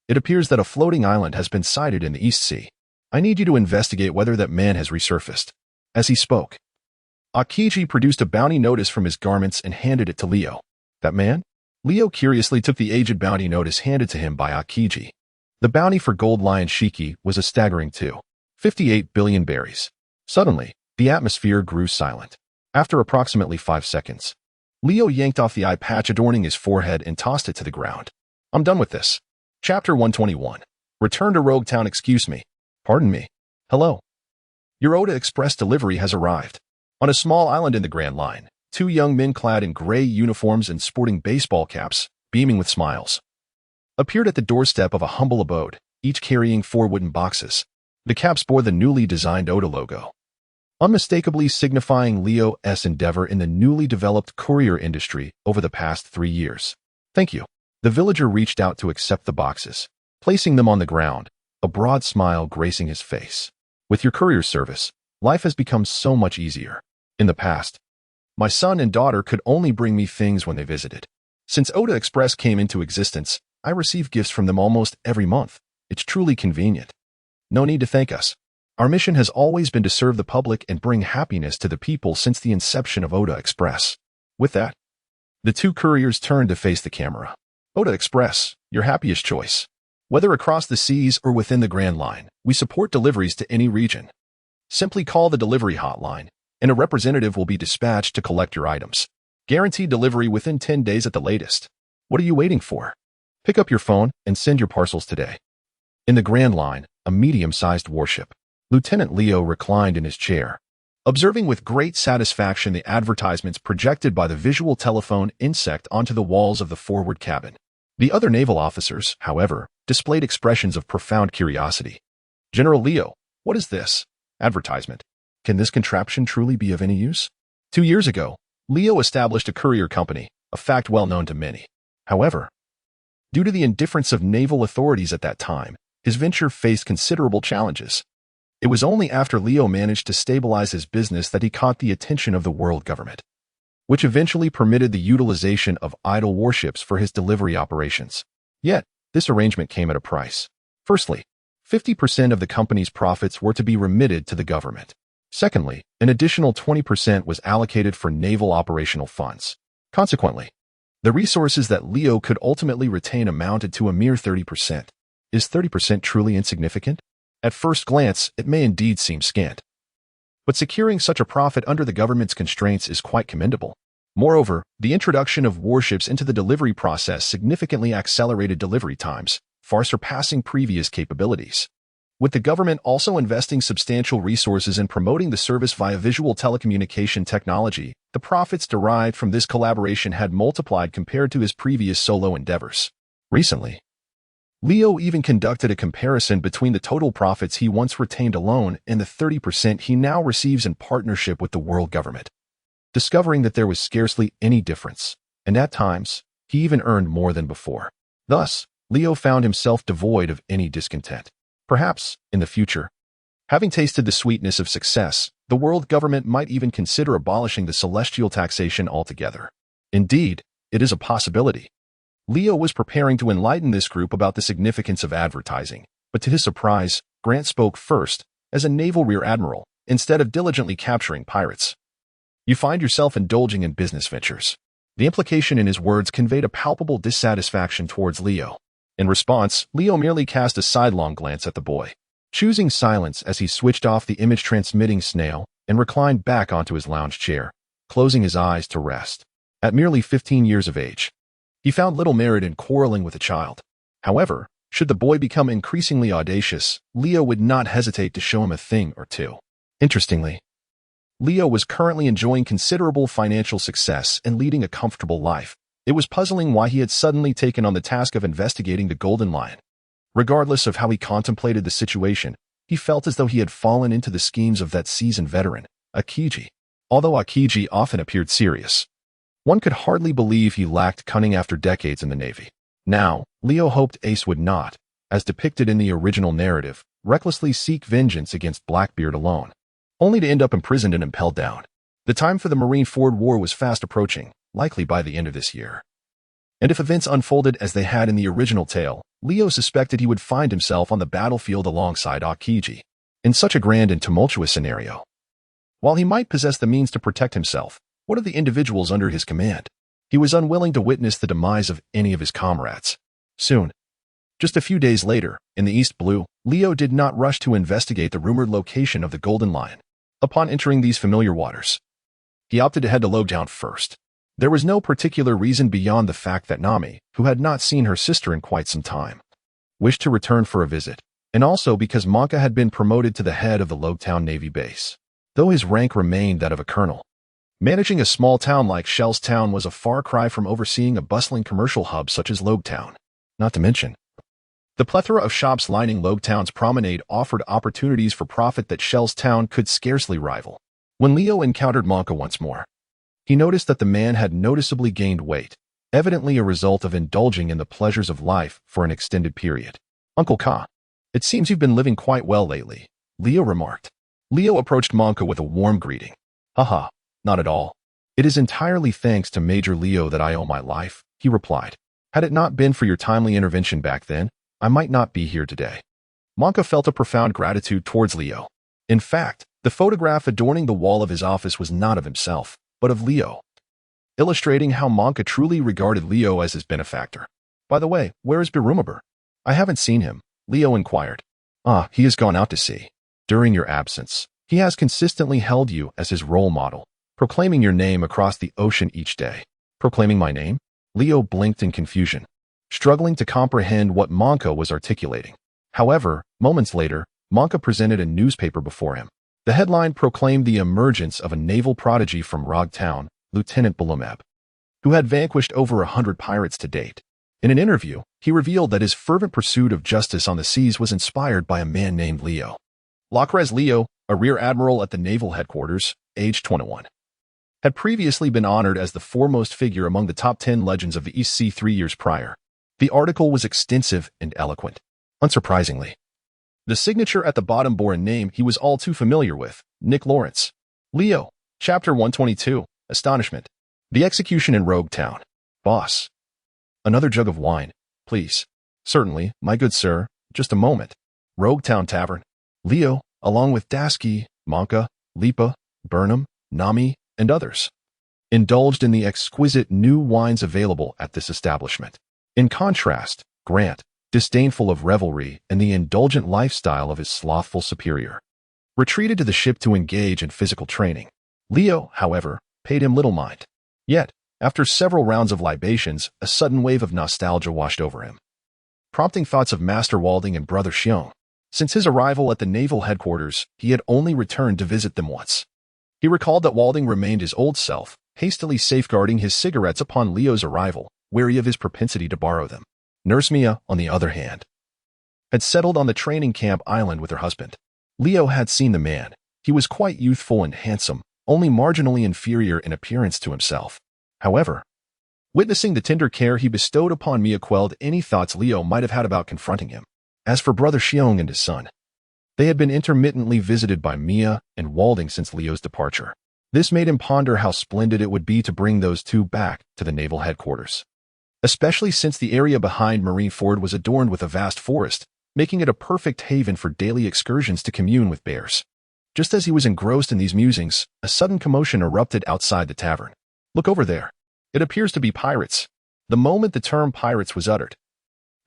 it appears that a floating island has been sighted in the East Sea. I need you to investigate whether that man has resurfaced. As he spoke, Akiji produced a bounty notice from his garments and handed it to Leo. That man? Leo curiously took the aged bounty notice handed to him by Akiji. The bounty for Gold Lion Shiki was a staggering 2.58 billion berries. Suddenly, the atmosphere grew silent. After approximately 5 seconds, Leo yanked off the eye patch adorning his forehead and tossed it to the ground. I'm done with this. Chapter 121. Return to Rogue Town. Excuse me. Pardon me. Hello. Your Oda Express delivery has arrived. On a small island in the Grand Line, 2 young men clad in gray uniforms and sporting baseball caps, beaming with smiles, appeared at the doorstep of a humble abode, each carrying 4 wooden boxes. The caps bore the newly designed Oda logo, unmistakably signifying Leo's endeavor in the newly developed courier industry over the past 3 years. Thank you. The villager reached out to accept the boxes, placing them on the ground, a broad smile gracing his face. With your courier service, life has become so much easier. In the past, my son and daughter could only bring me things when they visited. Since Oda Express came into existence, I receive gifts from them almost every month. It's truly convenient. No need to thank us. Our mission has always been to serve the public and bring happiness to the people since the inception of Oda Express. With that, the 2 couriers turned to face the camera. Oda Express, your happiest choice. Whether across the seas or within the Grand Line, we support deliveries to any region. Simply call the delivery hotline, and a representative will be dispatched to collect your items. Guaranteed delivery within 10 days at the latest. What are you waiting for? Pick up your phone and send your parcels today. In the Grand Line, a medium-sized warship, Lieutenant Leo reclined in his chair, observing with great satisfaction the advertisements projected by the visual telephone insect onto the walls of the forward cabin. The other naval officers, however, displayed expressions of profound curiosity. General Leo, what is this advertisement? Can this contraption truly be of any use? 2 years ago, Leo established a courier company, a fact well known to many. However, due to the indifference of naval authorities at that time, his venture faced considerable challenges. It was only after Leo managed to stabilize his business that he caught the attention of the world government, which eventually permitted the utilization of idle warships for his delivery operations. Yet, this arrangement came at a price. Firstly, 50% of the company's profits were to be remitted to the government. Secondly, an additional 20% was allocated for naval operational funds. Consequently, the resources that Leo could ultimately retain amounted to a mere 30%. Is 30% truly insignificant? At first glance, it may indeed seem scant. But securing such a profit under the government's constraints is quite commendable. Moreover, the introduction of warships into the delivery process significantly accelerated delivery times, far surpassing previous capabilities. With the government also investing substantial resources in promoting the service via visual telecommunication technology, The profits derived from this collaboration had multiplied compared to his previous solo endeavors. Recently, Leo even conducted a comparison between the total profits he once retained alone and the 30% he now receives in partnership with the world government, discovering that there was scarcely any difference, and at times, he even earned more than before. Thus, Leo found himself devoid of any discontent. Perhaps, in the future, having tasted the sweetness of success, the world government might even consider abolishing the celestial taxation altogether. Indeed, it is a possibility. Leo was preparing to enlighten this group about the significance of advertising, but to his surprise, Grant spoke first, as a naval rear admiral, instead of diligently capturing pirates. You find yourself indulging in business ventures. The implication in his words conveyed a palpable dissatisfaction towards Leo. In response, Leo merely cast a sidelong glance at the boy, choosing silence as he switched off the image-transmitting snail and reclined back onto his lounge chair, closing his eyes to rest. At merely 15 years of age, he found little merit in quarreling with a child. However, should the boy become increasingly audacious, Leo would not hesitate to show him a thing or two. Interestingly, Leo was currently enjoying considerable financial success and leading a comfortable life. It was puzzling why he had suddenly taken on the task of investigating the Golden Lion. Regardless of how he contemplated the situation, he felt as though he had fallen into the schemes of that seasoned veteran, Akiji. Although Akiji often appeared serious, one could hardly believe he lacked cunning after decades in the Navy. Now, Leo hoped Ace would not, as depicted in the original narrative, recklessly seek vengeance against Blackbeard alone, only to end up imprisoned and impelled down. The time for the Marineford War was fast approaching, likely by the end of this year. And if events unfolded as they had in the original tale, Leo suspected he would find himself on the battlefield alongside Akiji. In such a grand and tumultuous scenario, while he might possess the means to protect himself, what of the individuals under his command? He was unwilling to witness the demise of any of his comrades. Soon, just a few days later, in the East Blue, Leo did not rush to investigate the rumored location of the Golden Lion. Upon entering these familiar waters, he opted to head to Logtown first. There was no particular reason beyond the fact that Nami, who had not seen her sister in quite some time, wished to return for a visit, and also because Monka had been promoted to the head of the Logtown Navy base, though his rank remained that of a colonel. Managing a small town like Shellstown was a far cry from overseeing a bustling commercial hub such as Logtown. Not to mention, the plethora of shops lining Logtown's promenade offered opportunities for profit that Shellstown could scarcely rival. When Leo encountered Monka once more, he noticed that the man had noticeably gained weight, evidently a result of indulging in the pleasures of life for an extended period. Uncle Ka, it seems you've been living quite well lately, Leo remarked. Leo approached Monka with a warm greeting. Haha. Not at all. It is entirely thanks to Major Leo that I owe my life, he replied. Had it not been for your timely intervention back then, I might not be here today. Monka felt a profound gratitude towards Leo. In fact, the photograph adorning the wall of his office was not of himself, but of Leo, illustrating how Monka truly regarded Leo as his benefactor. By the way, where is Birumaber? I haven't seen him, Leo inquired. He has gone out to sea. During your absence, he has consistently held you as his role model, proclaiming your name across the ocean each day. Proclaiming my name? Leo blinked in confusion, struggling to comprehend what Monka was articulating. However, moments later, Monka presented a newspaper before him. The headline proclaimed the emergence of a naval prodigy from Rog Town, Lieutenant Bulumeb, who had vanquished over 100 pirates to date. In an interview, he revealed that his fervent pursuit of justice on the seas was inspired by a man named Leo. Lockress Leo, a rear admiral at the naval headquarters, age 21. Had previously been honored as the foremost figure among the top 10 legends of the East Sea 3 years prior. The article was extensive and eloquent. Unsurprisingly, the signature at the bottom bore a name he was all too familiar with, Nick Lawrence. Leo, Chapter 122, Astonishment. The Execution in Rogue Town. Boss. Another jug of wine, please. Certainly, my good sir, just a moment. Rogue Town Tavern. Leo, along with Dasky, Monka, Lipa, Burnham, Nami, and others, indulged in the exquisite new wines available at this establishment. In contrast, Grant, disdainful of revelry and the indulgent lifestyle of his slothful superior, retreated to the ship to engage in physical training. Leo, however, paid him little mind. Yet, after several rounds of libations, a sudden wave of nostalgia washed over him, prompting thoughts of Master Walding and Brother Xiong. Since his arrival at the naval headquarters, he had only returned to visit them once. He recalled that Walding remained his old self, hastily safeguarding his cigarettes upon Leo's arrival, wary of his propensity to borrow them. Nurse Mia, on the other hand, had settled on the training camp island with her husband. Leo had seen the man. He was quite youthful and handsome, only marginally inferior in appearance to himself. However, witnessing the tender care he bestowed upon Mia quelled any thoughts Leo might have had about confronting him. As for Brother Xiong and his son, they had been intermittently visited by Mia and Walding since Leo's departure. This made him ponder how splendid it would be to bring those two back to the naval headquarters, especially since the area behind Marineford was adorned with a vast forest, making it a perfect haven for daily excursions to commune with bears. Just as he was engrossed in these musings, a sudden commotion erupted outside the tavern. Look over there. It appears to be pirates. The moment the term pirates was uttered,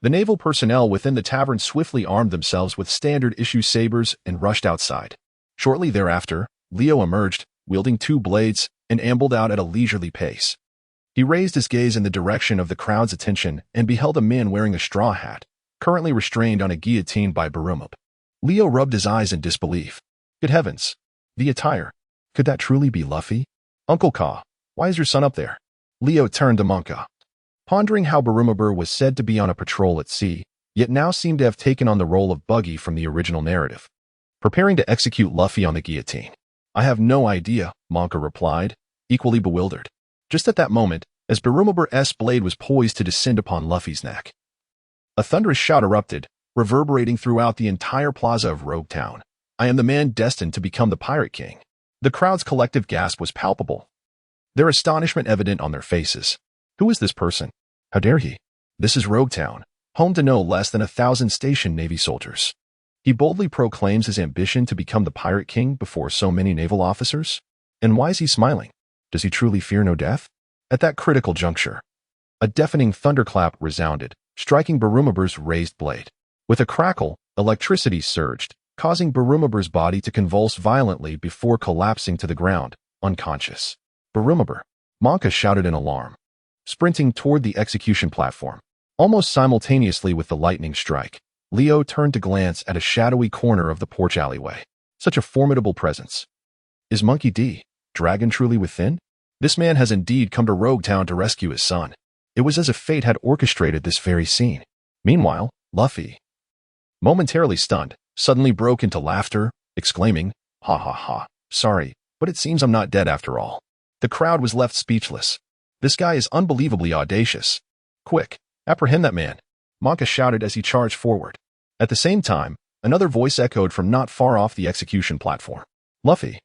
the naval personnel within the tavern swiftly armed themselves with standard-issue sabers and rushed outside. Shortly thereafter, Leo emerged, wielding two blades, and ambled out at a leisurely pace. He raised his gaze in the direction of the crowd's attention and beheld a man wearing a straw hat, currently restrained on a guillotine by Barumab. Leo rubbed his eyes in disbelief. Good heavens! The attire! Could that truly be Luffy? Uncle Ka, why is your son up there? Leo turned to Monka, pondering how Barumabur was said to be on a patrol at sea, yet now seemed to have taken on the role of Buggy from the original narrative, preparing to execute Luffy on the guillotine. I have no idea, Monka replied, equally bewildered. Just at that moment, as Barumabur's blade was poised to descend upon Luffy's neck, a thunderous shout erupted, reverberating throughout the entire plaza of Rogue Town. I am the man destined to become the Pirate King. The crowd's collective gasp was palpable, their astonishment evident on their faces. Who is this person? How dare he? This is Rogue Town, home to no less than 1,000 stationed Navy soldiers. He boldly proclaims his ambition to become the Pirate King before so many naval officers? And why is he smiling? Does he truly fear no death? At that critical juncture, a deafening thunderclap resounded, striking Barumabur's raised blade. With a crackle, electricity surged, causing Barumabur's body to convulse violently before collapsing to the ground, unconscious. Barumabur! Monka shouted in alarm, sprinting toward the execution platform. Almost simultaneously with the lightning strike, Leo turned to glance at a shadowy corner of the porch alleyway. Such a formidable presence. Is Monkey D. Dragon truly within? This man has indeed come to Rogue Town to rescue his son. It was as if fate had orchestrated this very scene. Meanwhile, Luffy, momentarily stunned, suddenly broke into laughter, exclaiming, "Ha ha ha, sorry, but it seems I'm not dead after all." The crowd was left speechless. This guy is unbelievably audacious. Quick, apprehend that man, Monka shouted as he charged forward. At the same time, another voice echoed from not far off the execution platform. Luffy.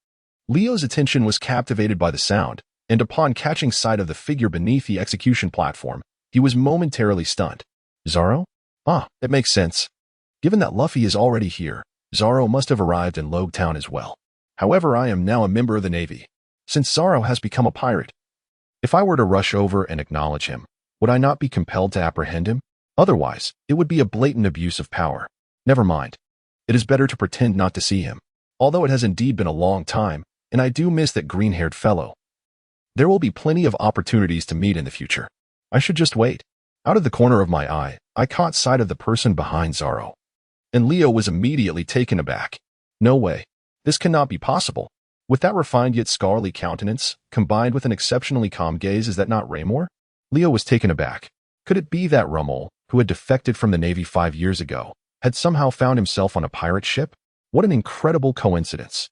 Leo's attention was captivated by the sound, and upon catching sight of the figure beneath the execution platform, he was momentarily stunned. Zoro? Ah, it makes sense. Given that Luffy is already here, Zoro must have arrived in Rogue Town as well. However, I am now a member of the Navy. Since Zoro has become a pirate, if I were to rush over and acknowledge him, would I not be compelled to apprehend him? Otherwise, it would be a blatant abuse of power. Never mind. It is better to pretend not to see him. Although it has indeed been a long time, and I do miss that green-haired fellow. There will be plenty of opportunities to meet in the future. I should just wait. Out of the corner of my eye, I caught sight of the person behind Zoro, and Leo was immediately taken aback. No way. This cannot be possible. With that refined yet scholarly countenance, combined with an exceptionally calm gaze, is that not Raymore? Leo was taken aback. Could it be that Rummel, who had defected from the Navy 5 years ago, had somehow found himself on a pirate ship? What an incredible coincidence.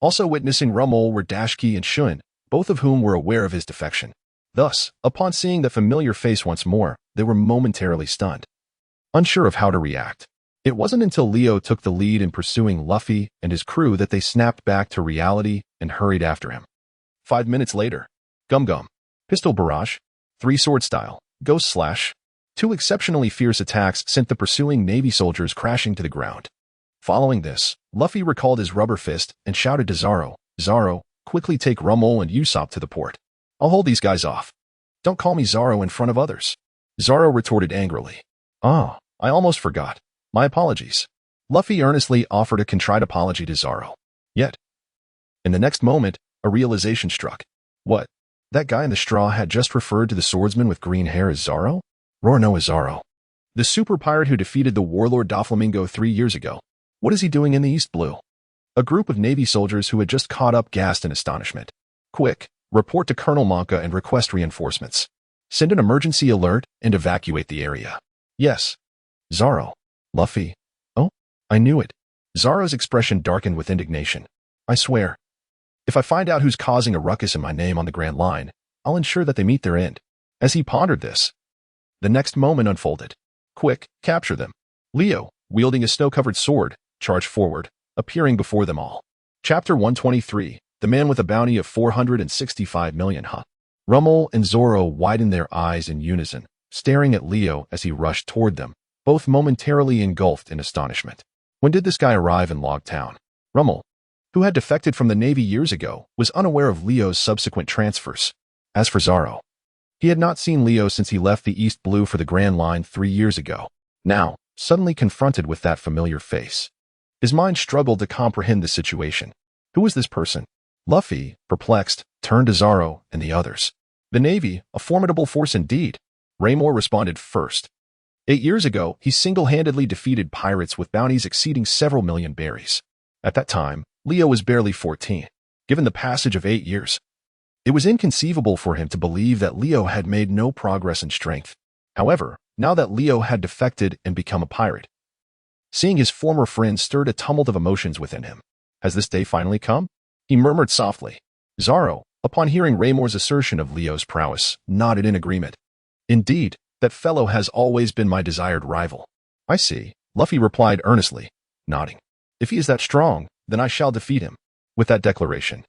Also witnessing Rummel were Dashki and Shun, both of whom were aware of his defection. Thus, upon seeing the familiar face once more, they were momentarily stunned, unsure of how to react. It wasn't until Leo took the lead in pursuing Luffy and his crew that they snapped back to reality and hurried after him. 5 minutes later, Gum Gum, Pistol Barrage, 3-sword style, Ghost Slash, 2 exceptionally fierce attacks sent the pursuing Navy soldiers crashing to the ground. Following this, Luffy recalled his rubber fist and shouted to Zoro, "Zoro, quickly take Rummel and Usopp to the port. I'll hold these guys off. Don't call me Zoro in front of others." Zoro retorted angrily. "Ah, I almost forgot. My apologies." Luffy earnestly offered a contrite apology to Zoro. Yet, in the next moment, a realization struck. What? That guy in the straw had just referred to the swordsman with green hair as Zoro? Roronoa Zoro, the super pirate who defeated the warlord Doflamingo 3 years ago. What is he doing in the East Blue? A group of Navy soldiers who had just caught up gasped in astonishment. Quick, Report to Colonel Monka and request reinforcements. Send an emergency alert and evacuate the area. Yes. Zaro. Luffy. Oh, I knew it. Zaro's expression darkened with indignation. I swear. If I find out who's causing a ruckus in my name on the Grand Line, I'll ensure that they meet their end. As he pondered this, the next moment unfolded. Quick, capture them. Leo, wielding a snow-covered sword, charged forward, appearing before them all. Chapter 123, The Man with a Bounty of 465 million, Rummel and Zoro widened their eyes in unison, staring at Leo as he rushed toward them, both momentarily engulfed in astonishment. When did this guy arrive in Log Town? Rummel, who had defected from the Navy years ago, was unaware of Leo's subsequent transfers. As for Zoro, he had not seen Leo since he left the East Blue for the Grand Line 3 years ago. Now, suddenly confronted with that familiar face, his mind struggled to comprehend the situation. Who was this person? Luffy, perplexed, turned to Zoro and the others. The Navy, a formidable force indeed. Raymore responded first. 8 years ago, he single-handedly defeated pirates with bounties exceeding several million berries. At that time, Leo was barely 14. Given the passage of 8 years, it was inconceivable for him to believe that Leo had made no progress in strength. However, now that Leo had defected and become a pirate, seeing his former friend stirred a tumult of emotions within him. Has this day finally come? He murmured softly. Zoro, upon hearing Raymore's assertion of Leo's prowess, nodded in agreement. Indeed, that fellow has always been my desired rival. I see, Luffy replied earnestly, nodding. If he is that strong, then I shall defeat him. With that declaration,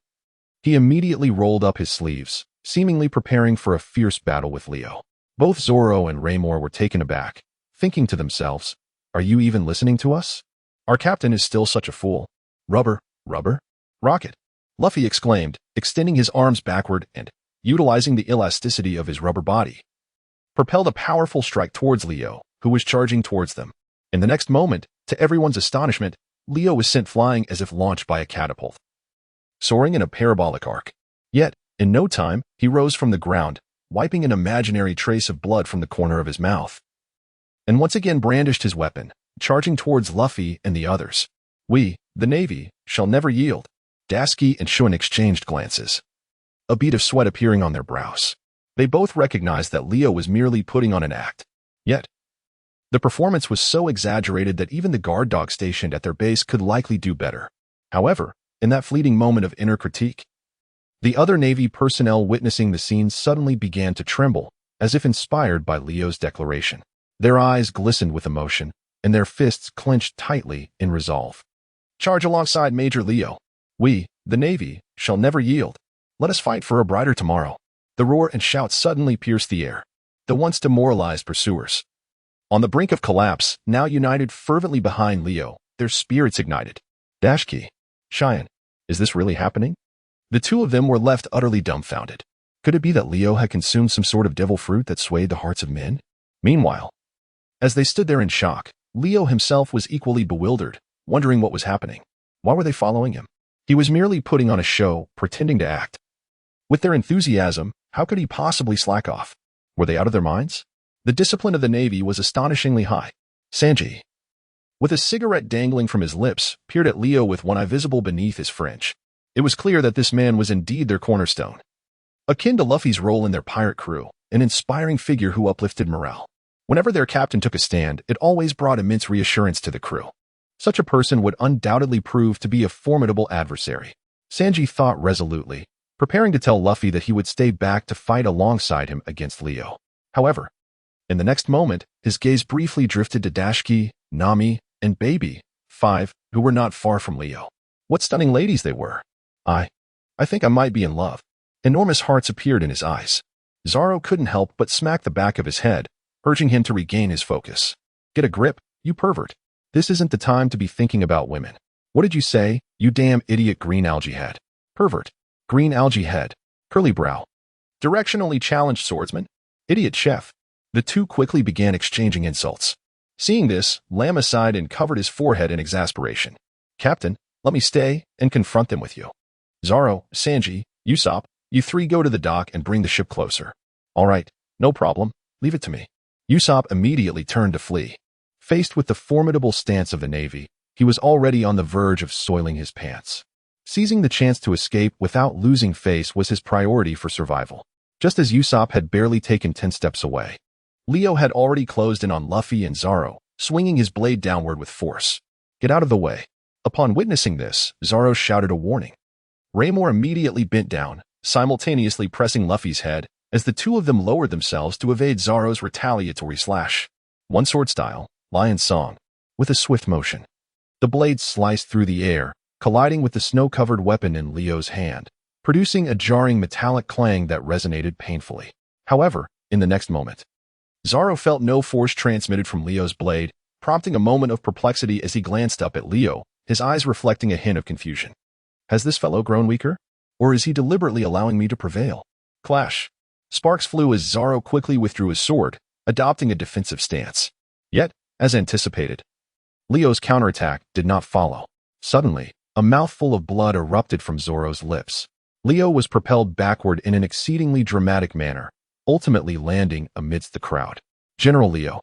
he immediately rolled up his sleeves, seemingly preparing for a fierce battle with Leo. Both Zoro and Raymore were taken aback, thinking to themselves, are you even listening to us? Our captain is still such a fool. Rubber, rocket, Luffy exclaimed, extending his arms backward and, utilizing the elasticity of his rubber body, propelled a powerful strike towards Leo, who was charging towards them. In the next moment, to everyone's astonishment, Leo was sent flying as if launched by a catapult, soaring in a parabolic arc. Yet, in no time, he rose from the ground, wiping an imaginary trace of blood from the corner of his mouth, and once again brandished his weapon, charging towards Luffy and the others. We, the Navy, shall never yield. Dasky and Shun exchanged glances, a bead of sweat appearing on their brows. They both recognized that Leo was merely putting on an act. Yet, the performance was so exaggerated that even the guard dog stationed at their base could likely do better. However, in that fleeting moment of inner critique, the other Navy personnel witnessing the scene suddenly began to tremble, as if inspired by Leo's declaration. Their eyes glistened with emotion, and their fists clenched tightly in resolve. Charge alongside Major Leo. We, the Navy, shall never yield. Let us fight for a brighter tomorrow. The roar and shout suddenly pierced the air. The once demoralized pursuers, on the brink of collapse, now united fervently behind Leo, their spirits ignited. Dashki, Cheyenne, is this really happening? The two of them were left utterly dumbfounded. Could it be that Leo had consumed some sort of devil fruit that swayed the hearts of men? Meanwhile, as they stood there in shock, Leo himself was equally bewildered, wondering what was happening. Why were they following him? He was merely putting on a show, pretending to act. With their enthusiasm, how could he possibly slack off? Were they out of their minds? The discipline of the Navy was astonishingly high. Sanji, with a cigarette dangling from his lips, peered at Leo with one eye visible beneath his fringe. It was clear that this man was indeed their cornerstone. Akin to Luffy's role in their pirate crew, an inspiring figure who uplifted morale. Whenever their captain took a stand, it always brought immense reassurance to the crew. Such a person would undoubtedly prove to be a formidable adversary. Sanji thought resolutely, preparing to tell Luffy that he would stay back to fight alongside him against Leo. However, in the next moment, his gaze briefly drifted to Dashki, Nami, and Baby, 5, who were not far from Leo. What stunning ladies they were. I think I might be in love. Enormous hearts appeared in his eyes. Zoro couldn't help but smack the back of his head, urging him to regain his focus. Get a grip, you pervert. This isn't the time to be thinking about women. What did you say, you damn idiot green algae head? Pervert. Green algae head. Curly brow. Directionally challenged swordsman. Idiot chef. The two quickly began exchanging insults. Seeing this, Lamb sighed and covered his forehead in exasperation. Captain, let me stay and confront them with you. Zoro, Sanji, Usopp, you three go to the dock and bring the ship closer. All right, no problem. Leave it to me. Usopp immediately turned to flee. Faced with the formidable stance of the Navy, he was already on the verge of soiling his pants. Seizing the chance to escape without losing face was his priority for survival. Just as Usopp had barely taken 10 steps away, Leo had already closed in on Luffy and Zoro, swinging his blade downward with force. Get out of the way. Upon witnessing this, Zoro shouted a warning. Raymore immediately bent down, simultaneously pressing Luffy's head, as the two of them lowered themselves to evade Zoro's retaliatory slash. One sword style, Lion Song. With a swift motion, the blade sliced through the air, colliding with the snow-covered weapon in Leo's hand, producing a jarring metallic clang that resonated painfully. However, in the next moment, Zoro felt no force transmitted from Leo's blade, prompting a moment of perplexity as he glanced up at Leo, his eyes reflecting a hint of confusion. Has this fellow grown weaker? Or is he deliberately allowing me to prevail? Clash. Sparks flew as Zoro quickly withdrew his sword, adopting a defensive stance. Yet, as anticipated, Leo's counterattack did not follow. Suddenly, a mouthful of blood erupted from Zoro's lips. Leo was propelled backward in an exceedingly dramatic manner, ultimately landing amidst the crowd. General Leo,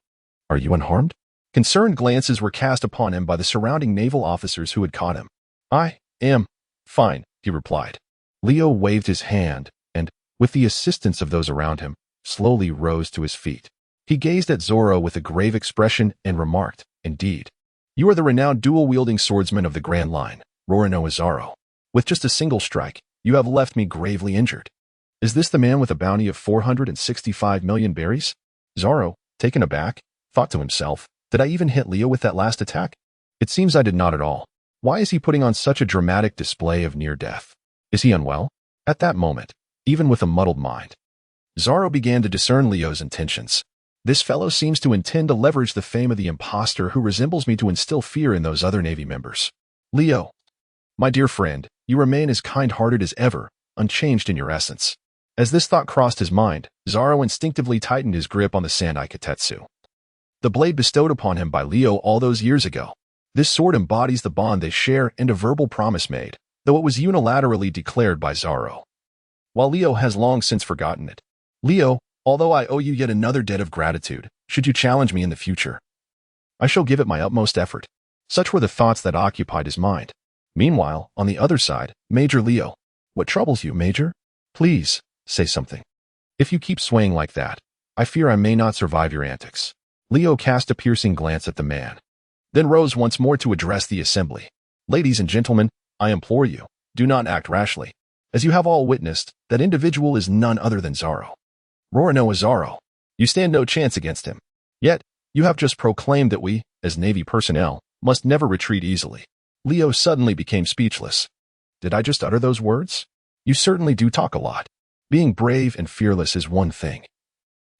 are you unharmed? Concerned glances were cast upon him by the surrounding naval officers who had caught him. I am fine, he replied. Leo waved his hand and, with the assistance of those around him, slowly rose to his feet. He gazed at Zoro with a grave expression and remarked, Indeed, you are the renowned dual-wielding swordsman of the Grand Line, Roronoa Zoro. With just a single strike, you have left me gravely injured. Is this the man with a bounty of 465 million berries? Zoro, taken aback, thought to himself, did I even hit Leo with that last attack? It seems I did not at all. Why is he putting on such a dramatic display of near death? Is he unwell? At that moment, even with a muddled mind, Zoro began to discern Leo's intentions. This fellow seems to intend to leverage the fame of the imposter who resembles me to instill fear in those other Navy members. Leo, my dear friend, you remain as kind-hearted as ever, unchanged in your essence. As this thought crossed his mind, Zoro instinctively tightened his grip on the Sandai Katetsu, the blade bestowed upon him by Leo all those years ago. This sword embodies the bond they share and a verbal promise made, though it was unilaterally declared by Zoro, while Leo has long since forgotten it. Leo, although I owe you yet another debt of gratitude, should you challenge me in the future, I shall give it my utmost effort. Such were the thoughts that occupied his mind. Meanwhile, on the other side, Major Leo. What troubles you, Major? Please, say something. If you keep swaying like that, I fear I may not survive your antics. Leo cast a piercing glance at the man, then rose once more to address the assembly. Ladies and gentlemen, I implore you, do not act rashly. As you have all witnessed, that individual is none other than Zoro. Roronoa Zoro. You stand no chance against him. Yet, you have just proclaimed that we, as Navy personnel, must never retreat easily. Leo suddenly became speechless. Did I just utter those words? You certainly do talk a lot. Being brave and fearless is one thing.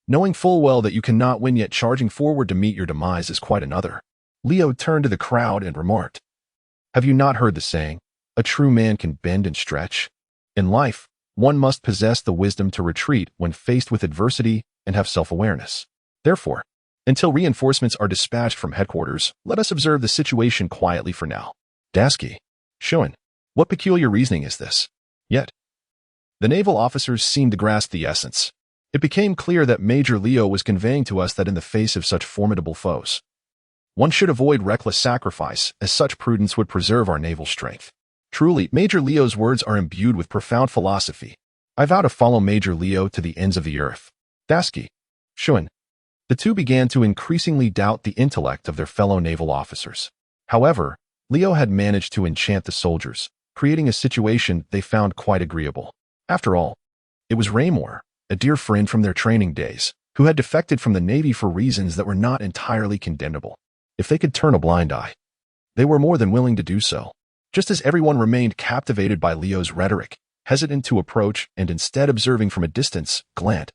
Knowing full well that you cannot win yet charging forward to meet your demise is quite another. Leo turned to the crowd and remarked, Have you not heard the saying, a true man can bend and stretch? In life, one must possess the wisdom to retreat when faced with adversity and have self-awareness. Therefore, until reinforcements are dispatched from headquarters, let us observe the situation quietly for now. Dasky, Shun, what peculiar reasoning is this? Yet, the naval officers seemed to grasp the essence. It became clear that Major Leo was conveying to us that in the face of such formidable foes, one should avoid reckless sacrifice, as such prudence would preserve our naval strength. Truly, Major Leo's words are imbued with profound philosophy. I vow to follow Major Leo to the ends of the earth. Dasky, Shun. The two began to increasingly doubt the intellect of their fellow naval officers. However, Leo had managed to enchant the soldiers, creating a situation they found quite agreeable. After all, it was Raymore, a dear friend from their training days, who had defected from the Navy for reasons that were not entirely condemnable. If they could turn a blind eye, they were more than willing to do so. Just as everyone remained captivated by Leo's rhetoric, hesitant to approach and instead observing from a distance, Glant,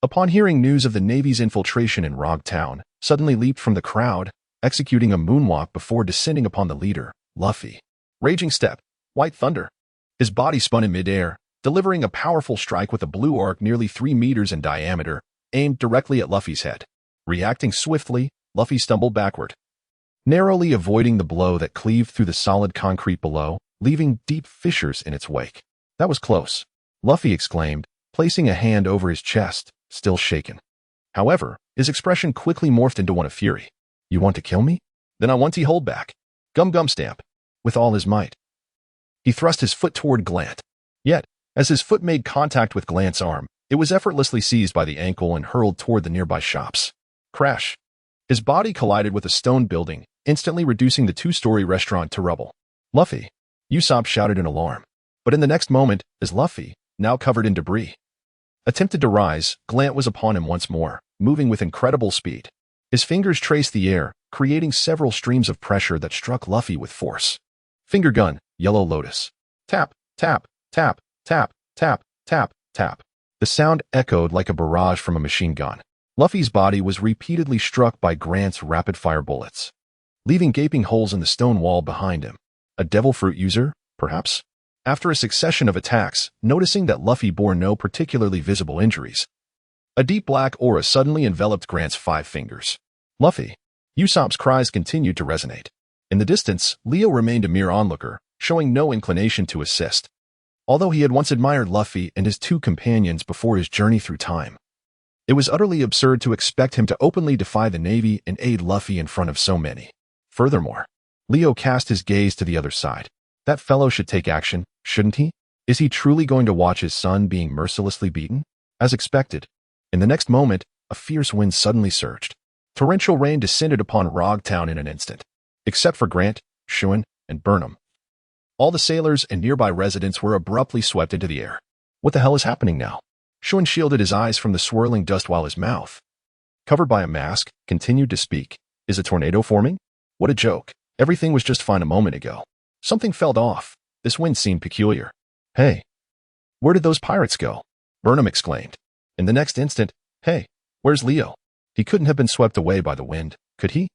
upon hearing news of the Navy's infiltration in Rog Town, suddenly leaped from the crowd, executing a moonwalk before descending upon the leader, Luffy. Raging step, white thunder. His body spun in midair, delivering a powerful strike with a blue arc nearly 3 meters in diameter, aimed directly at Luffy's head. Reacting swiftly, Luffy stumbled backward, narrowly avoiding the blow that cleaved through the solid concrete below, leaving deep fissures in its wake. That was close, Luffy exclaimed, placing a hand over his chest, still shaken. However, his expression quickly morphed into one of fury. You want to kill me? Then I want to hold back. Gum stamp. With all his might, He thrust his foot toward Glant. Yet, as his foot made contact with Glant's arm, it was effortlessly seized by the ankle and hurled toward the nearby shops. Crash. His body collided with a stone building, instantly reducing the two-story restaurant to rubble. Luffy! Usopp shouted in alarm. But in the next moment, as Luffy, now covered in debris, attempted to rise, Glant was upon him once more, moving with incredible speed. His fingers traced the air, creating several streams of pressure that struck Luffy with force. Finger gun, Yellow Lotus. Tap, tap, tap, tap, tap, tap, tap. The sound echoed like a barrage from a machine gun. Luffy's body was repeatedly struck by Grant's rapid-fire bullets, leaving gaping holes in the stone wall behind him. A devil fruit user, perhaps? After a succession of attacks, noticing that Luffy bore no particularly visible injuries, a deep black aura suddenly enveloped Grant's 5 fingers. Luffy! Usopp's cries continued to resonate. In the distance, Leo remained a mere onlooker, showing no inclination to assist, although he had once admired Luffy and his 2 companions before his journey through time. It was utterly absurd to expect him to openly defy the Navy and aid Luffy in front of so many. Furthermore, Leo cast his gaze to the other side. That fellow should take action, shouldn't he? Is he truly going to watch his son being mercilessly beaten? As expected, in the next moment, a fierce wind suddenly surged. Torrential rain descended upon Rogtown in an instant. Except for Grant, Shuin, and Burnham, all the sailors and nearby residents were abruptly swept into the air. What the hell is happening now? Shuin shielded his eyes from the swirling dust while his mouth, covered by a mask, continued to speak. Is a tornado forming? What a joke. Everything was just fine a moment ago. Something felt off. This wind seemed peculiar. Hey, where did those pirates go? Burnham exclaimed. In the next instant, hey, where's Leo? He couldn't have been swept away by the wind, could he?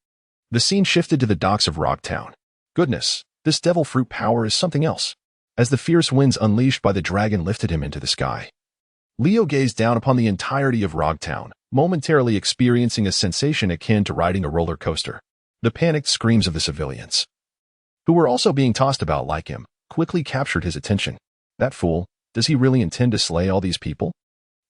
The scene shifted to the docks of Rogtown. Goodness, this devil fruit power is something else. As the fierce winds unleashed by the dragon lifted him into the sky, Leo gazed down upon the entirety of Rogtown, momentarily experiencing a sensation akin to riding a roller coaster. The panicked screams of the civilians, who were also being tossed about like him, quickly captured his attention. That fool, does he really intend to slay all these people?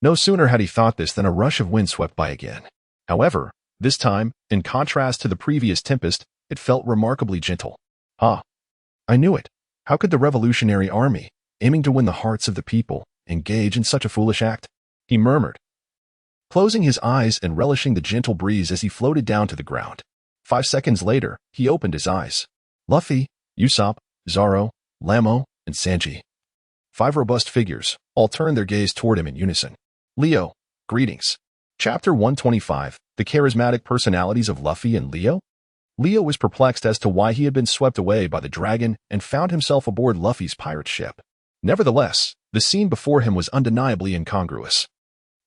No sooner had he thought this than a rush of wind swept by again. However, this time, in contrast to the previous tempest, it felt remarkably gentle. Ah, I knew it. How could the Revolutionary Army, aiming to win the hearts of the people, engage in such a foolish act? He murmured, closing his eyes and relishing the gentle breeze as he floated down to the ground. 5 seconds later, he opened his eyes. Luffy, Usopp, Zoro, Lamo, and Sanji. 5 robust figures, all turned their gaze toward him in unison. Leo, greetings. Chapter 125, The Charismatic Personalities of Luffy and Leo? Leo was perplexed as to why he had been swept away by the dragon and found himself aboard Luffy's pirate ship. Nevertheless, the scene before him was undeniably incongruous.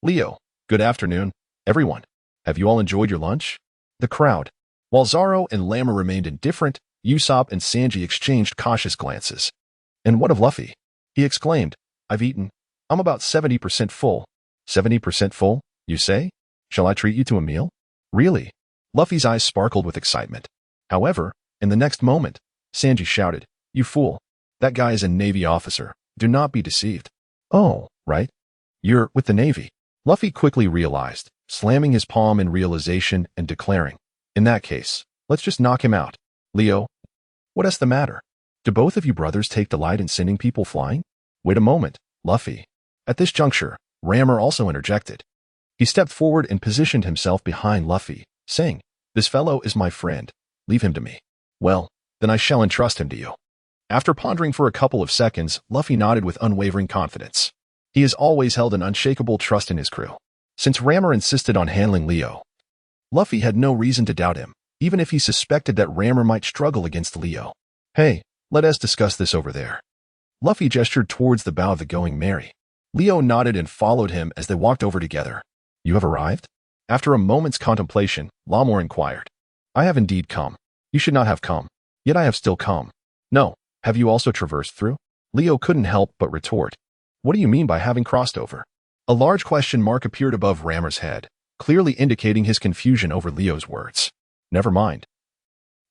Leo, good afternoon, everyone. Have you all enjoyed your lunch? The crowd. While Zoro and Lama remained indifferent, Usopp and Sanji exchanged cautious glances. And what of Luffy? He exclaimed, I've eaten. I'm about 70% full. 70% full, you say? Shall I treat you to a meal? Really? Luffy's eyes sparkled with excitement. However, in the next moment, Sanji shouted, You fool. That guy is a Navy officer. Do not be deceived. Oh, right. You're with the Navy. Luffy quickly realized, slamming his palm in realization and declaring, In that case, let's just knock him out. Leo, what's the matter? Do both of you brothers take delight in sending people flying? Wait a moment, Luffy. At this juncture, Rammer also interjected. He stepped forward and positioned himself behind Luffy, saying, This fellow is my friend. Leave him to me. Well, then I shall entrust him to you. After pondering for a couple of seconds, Luffy nodded with unwavering confidence. He has always held an unshakable trust in his crew. Since Rammer insisted on handling Leo, Luffy had no reason to doubt him, even if he suspected that Rammer might struggle against Leo. Hey, let us discuss this over there. Luffy gestured towards the bow of the Going Merry. Leo nodded and followed him as they walked over together. You have arrived? After a moment's contemplation, Lamor inquired. I have indeed come. You should not have come. Yet I have still come. No, have you also traversed through? Leo couldn't help but retort. What do you mean by having crossed over? A large question mark appeared above Rammer's head, clearly indicating his confusion over Leo's words. Never mind.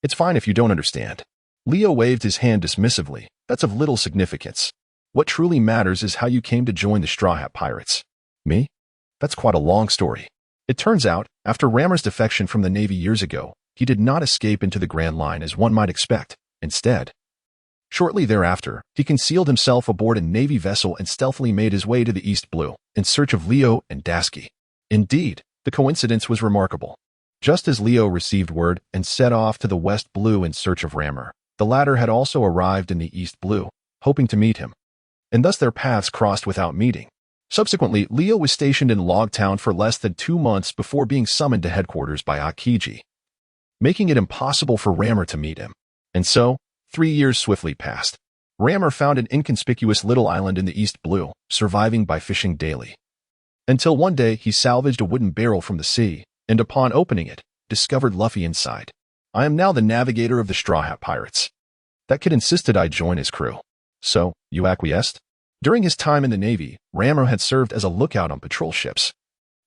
It's fine if you don't understand. Leo waved his hand dismissively. That's of little significance. What truly matters is how you came to join the Straw Hat Pirates. Me? That's quite a long story. It turns out, after Rammer's defection from the Navy years ago, he did not escape into the Grand Line as one might expect. Instead, Shortly thereafter, he concealed himself aboard a Navy vessel and stealthily made his way to the East Blue, in search of Leo and Dasky. Indeed, the coincidence was remarkable. Just as Leo received word and set off to the West Blue in search of Rammer, the latter had also arrived in the East Blue, hoping to meet him. And thus their paths crossed without meeting. Subsequently, Leo was stationed in Logtown for less than 2 months before being summoned to headquarters by Akiji, making it impossible for Rammer to meet him. And so, 3 years swiftly passed. Rammer found an inconspicuous little island in the East Blue, surviving by fishing daily. Until one day he salvaged a wooden barrel from the sea, and upon opening it, discovered Luffy inside. "I am now the navigator of the Straw Hat Pirates." That kid insisted I join his crew. "So, you acquiesced?" During his time in the Navy, Rammer had served as a lookout on patrol ships.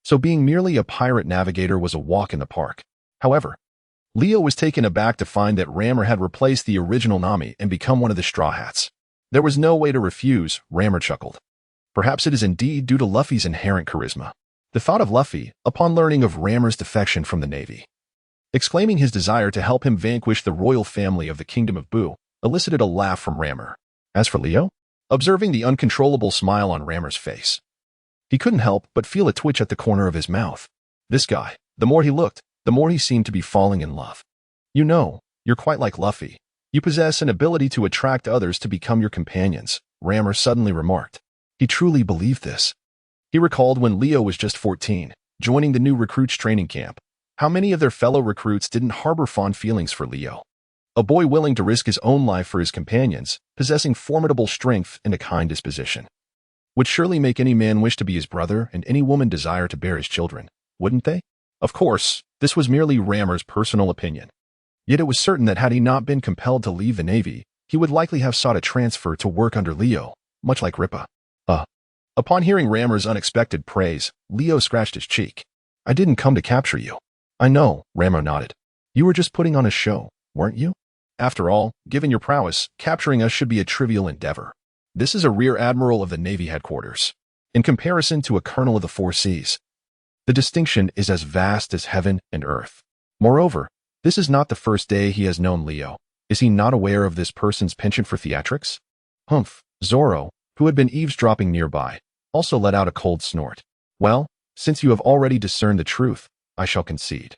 So being merely a pirate navigator was a walk in the park. However, Leo was taken aback to find that Rammer had replaced the original Nami and become one of the Straw Hats. There was no way to refuse, Rammer chuckled. Perhaps it is indeed due to Luffy's inherent charisma. The thought of Luffy, upon learning of Rammer's defection from the Navy, exclaiming his desire to help him vanquish the royal family of the Kingdom of Boo, elicited a laugh from Rammer. As for Leo, observing the uncontrollable smile on Rammer's face, he couldn't help but feel a twitch at the corner of his mouth. This guy, the more he looked, the more he seemed to be falling in love. "You know, you're quite like Luffy. You possess an ability to attract others to become your companions," Rammer suddenly remarked. He truly believed this. He recalled when Leo was just 14, joining the new recruits training camp. How many of their fellow recruits didn't harbor fond feelings for Leo? A boy willing to risk his own life for his companions, possessing formidable strength and a kind disposition. Would surely make any man wish to be his brother and any woman desire to bear his children, wouldn't they? Of course, this was merely Rammer's personal opinion. Yet it was certain that had he not been compelled to leave the Navy, he would likely have sought a transfer to work under Leo, much like Rippa. Upon hearing Rammer's unexpected praise, Leo scratched his cheek. "I didn't come to capture you." "I know," Rammer nodded. "You were just putting on a show, weren't you? After all, given your prowess, capturing us should be a trivial endeavor. This is a Rear Admiral of the Navy headquarters. In comparison to a Colonel of the Four Seas, the distinction is as vast as heaven and earth. Moreover, this is not the first day he has known Leo. Is he not aware of this person's penchant for theatrics?" Humph. Zoro, who had been eavesdropping nearby, also let out a cold snort. "Well, since you have already discerned the truth, I shall concede."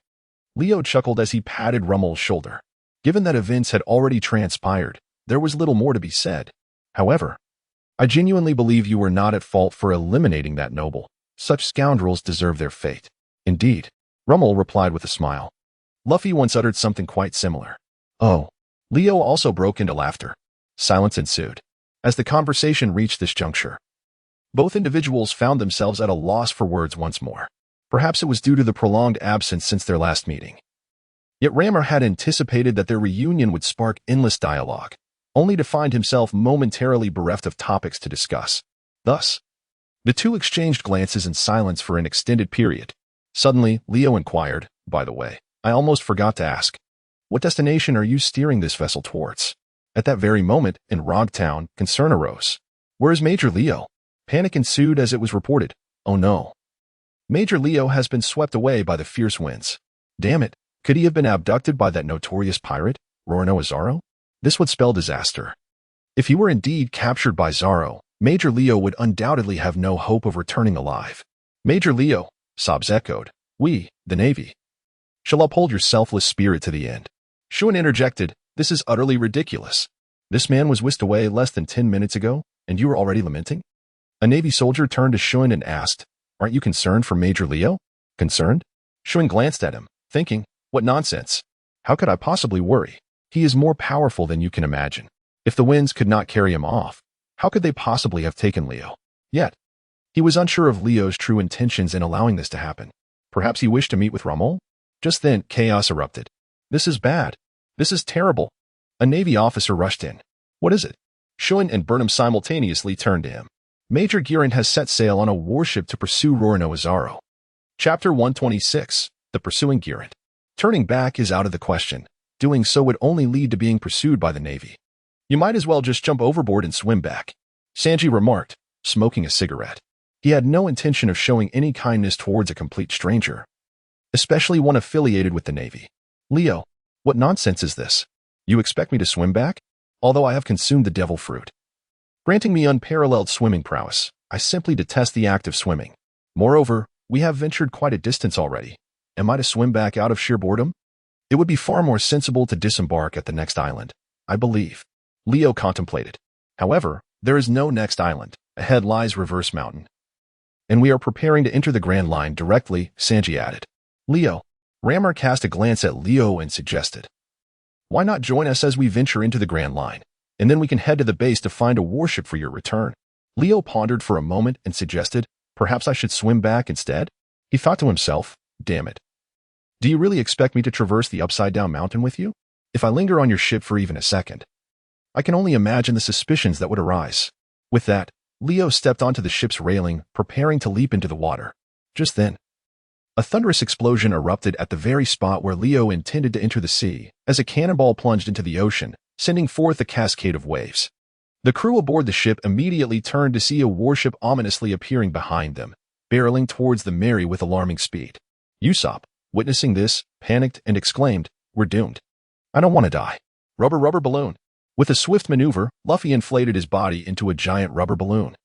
Leo chuckled as he patted Rummel's shoulder. Given that events had already transpired, there was little more to be said. "However, I genuinely believe you were not at fault for eliminating that noble. Such scoundrels deserve their fate." "Indeed," Rummel replied with a smile. "Luffy once uttered something quite similar." "Oh." Leo also broke into laughter. Silence ensued. As the conversation reached this juncture, both individuals found themselves at a loss for words once more. Perhaps it was due to the prolonged absence since their last meeting. Yet Rammer had anticipated that their reunion would spark endless dialogue, only to find himself momentarily bereft of topics to discuss. Thus, the two exchanged glances in silence for an extended period. Suddenly, Leo inquired, "By the way, I almost forgot to ask, what destination are you steering this vessel towards?" At that very moment, in Rogtown, concern arose. "Where is Major Leo?" Panic ensued as it was reported. "Oh no. Major Leo has been swept away by the fierce winds. Damn it, could he have been abducted by that notorious pirate, Roronoa Zoro? This would spell disaster. If he were indeed captured by Zoro, Major Leo would undoubtedly have no hope of returning alive." "Major Leo," Sobs echoed, "we, the Navy, shall uphold your selfless spirit to the end." Shun interjected, "This is utterly ridiculous. This man was whisked away less than 10 minutes ago, and you are already lamenting?" A Navy soldier turned to Shun and asked, "Aren't you concerned for Major Leo?" "Concerned?" Shun glanced at him, thinking, "What nonsense. How could I possibly worry? He is more powerful than you can imagine. If the winds could not carry him off, how could they possibly have taken Leo?" Yet, he was unsure of Leo's true intentions in allowing this to happen. Perhaps he wished to meet with Rummel? Just then, chaos erupted. "This is bad. This is terrible." A Navy officer rushed in. "What is it?" Shun and Burnham simultaneously turned to him. "Major Giran has set sail on a warship to pursue Roronoa Zoro." Chapter 126, The Pursuing Giran. Turning back is out of the question. Doing so would only lead to being pursued by the Navy. "You might as well just jump overboard and swim back," Sanji remarked, smoking a cigarette. He had no intention of showing any kindness towards a complete stranger, especially one affiliated with the Navy. "Leo, what nonsense is this? You expect me to swim back?" although I have consumed the devil fruit, granting me unparalleled swimming prowess. I simply detest the act of swimming. Moreover, we have ventured quite a distance already. Am I to swim back out of sheer boredom? It would be far more sensible to disembark at the next island, I believe. Leo contemplated. However, there is no next island. Ahead lies Reverse Mountain. And we are preparing to enter the Grand Line directly, Sanji added. Leo. Rammer cast a glance at Leo and suggested, why not join us as we venture into the Grand Line, and then we can head to the base to find a warship for your return? Leo pondered for a moment and suggested, perhaps I should swim back instead? He thought to himself, damn it. Do you really expect me to traverse the upside-down mountain with you? If I linger on your ship for even a second, I can only imagine the suspicions that would arise. With that, Leo stepped onto the ship's railing, preparing to leap into the water. Just then, a thunderous explosion erupted at the very spot where Leo intended to enter the sea, as a cannonball plunged into the ocean, sending forth a cascade of waves. The crew aboard the ship immediately turned to see a warship ominously appearing behind them, barreling towards the Mary with alarming speed. Usopp, witnessing this, panicked and exclaimed, we're doomed. I don't want to die. Rubber balloon. With a swift maneuver, Luffy inflated his body into a giant rubber balloon,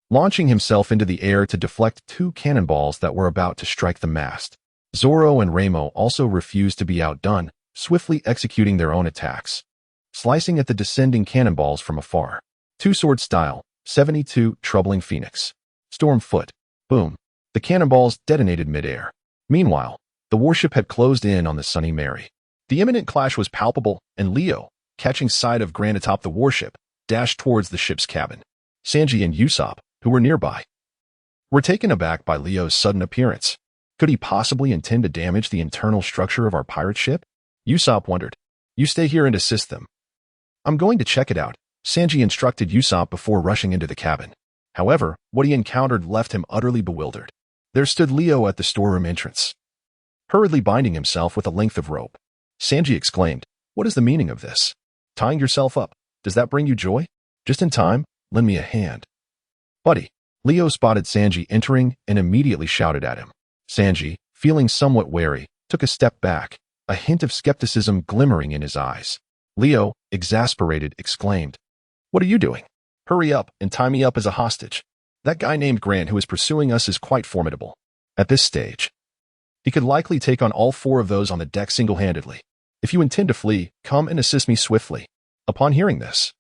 launching himself into the air to deflect two cannonballs that were about to strike the mast. Zoro and Ramo also refused to be outdone, swiftly executing their own attacks, slicing at the descending cannonballs from afar. Two-sword style, 72, Troubling Phoenix. Storm Foot. Boom. The cannonballs detonated mid-air. Meanwhile, the warship had closed in on the Sunny Mary. The imminent clash was palpable, and Leo, catching sight of Grant atop the warship, dashed towards the ship's cabin. Sanji and Usopp, who were nearby, were taken aback by Leo's sudden appearance. Could he possibly intend to damage the internal structure of our pirate ship? Usopp wondered. You stay here and assist them. I'm going to check it out, Sanji instructed Usopp before rushing into the cabin. However, what he encountered left him utterly bewildered. There stood Leo at the storeroom entrance, hurriedly binding himself with a length of rope. Sanji exclaimed, what is the meaning of this? Tying yourself up, does that bring you joy? Just in time, lend me a hand. Buddy. Leo spotted Sanji entering and immediately shouted at him. Sanji, feeling somewhat wary, took a step back, a hint of skepticism glimmering in his eyes. Leo, exasperated, exclaimed, what are you doing? Hurry up and tie me up as a hostage. That guy named Grant who is pursuing us is quite formidable. At this stage, he could likely take on all four of those on the deck single-handedly. If you intend to flee, come and assist me swiftly. Upon hearing this,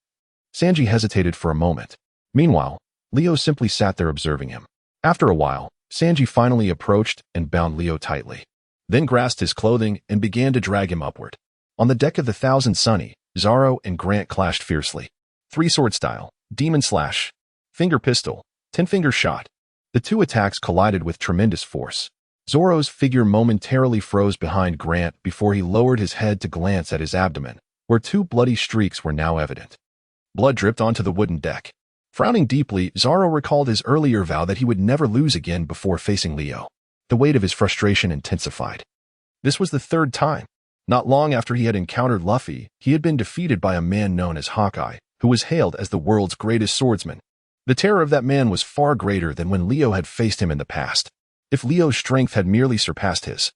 Sanji hesitated for a moment. Meanwhile, Leo simply sat there observing him. After a while, Sanji finally approached and bound Leo tightly, then grasped his clothing and began to drag him upward. On the deck of the Thousand Sunny, Zoro and Grant clashed fiercely. Three-sword style, demon slash, finger pistol, 10-finger shot. The two attacks collided with tremendous force. Zoro's figure momentarily froze behind Grant before he lowered his head to glance at his abdomen, where two bloody streaks were now evident. Blood dripped onto the wooden deck. Frowning deeply, Zoro recalled his earlier vow that he would never lose again before facing Leo. The weight of his frustration intensified. This was the third time. Not long after he had encountered Luffy, he had been defeated by a man known as Hawkeye, who was hailed as the world's greatest swordsman. The terror of that man was far greater than when Leo had faced him in the past. If Leo's strength had merely surpassed his,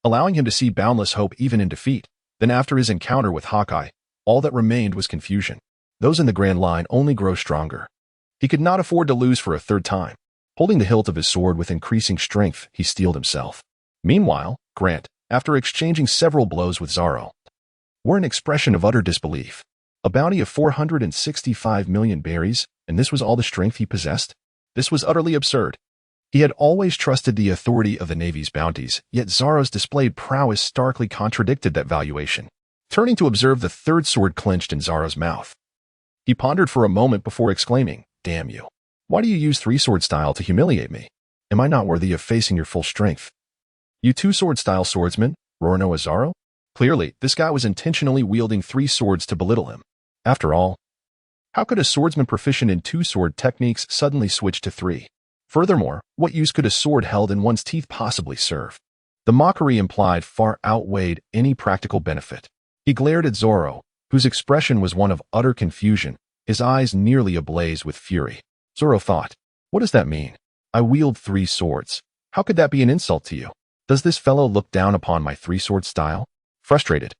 allowing him to see boundless hope even in defeat, then after his encounter with Hawkeye, all that remained was confusion. Those in the Grand Line only grow stronger. He could not afford to lose for a third time. Holding the hilt of his sword with increasing strength, he steeled himself. Meanwhile, Grant, after exchanging several blows with Zoro, wore an expression of utter disbelief. A bounty of 465 million berries, and this was all the strength he possessed? This was utterly absurd. He had always trusted the authority of the Navy's bounties, yet Zoro's displayed prowess starkly contradicted that valuation. Turning to observe the third sword clenched in Zoro's mouth, he pondered for a moment before exclaiming, damn you. Why do you use three-sword style to humiliate me? Am I not worthy of facing your full strength? You two-sword style swordsman, Roronoa Zoro? Clearly, this guy was intentionally wielding three swords to belittle him. After all, how could a swordsman proficient in two-sword techniques suddenly switch to three? Furthermore, what use could a sword held in one's teeth possibly serve? The mockery implied far outweighed any practical benefit. He glared at Zoro, whose expression was one of utter confusion, his eyes nearly ablaze with fury. Zoro thought, what does that mean? I wield three swords. How could that be an insult to you? Does this fellow look down upon my three-sword style? Frustrated,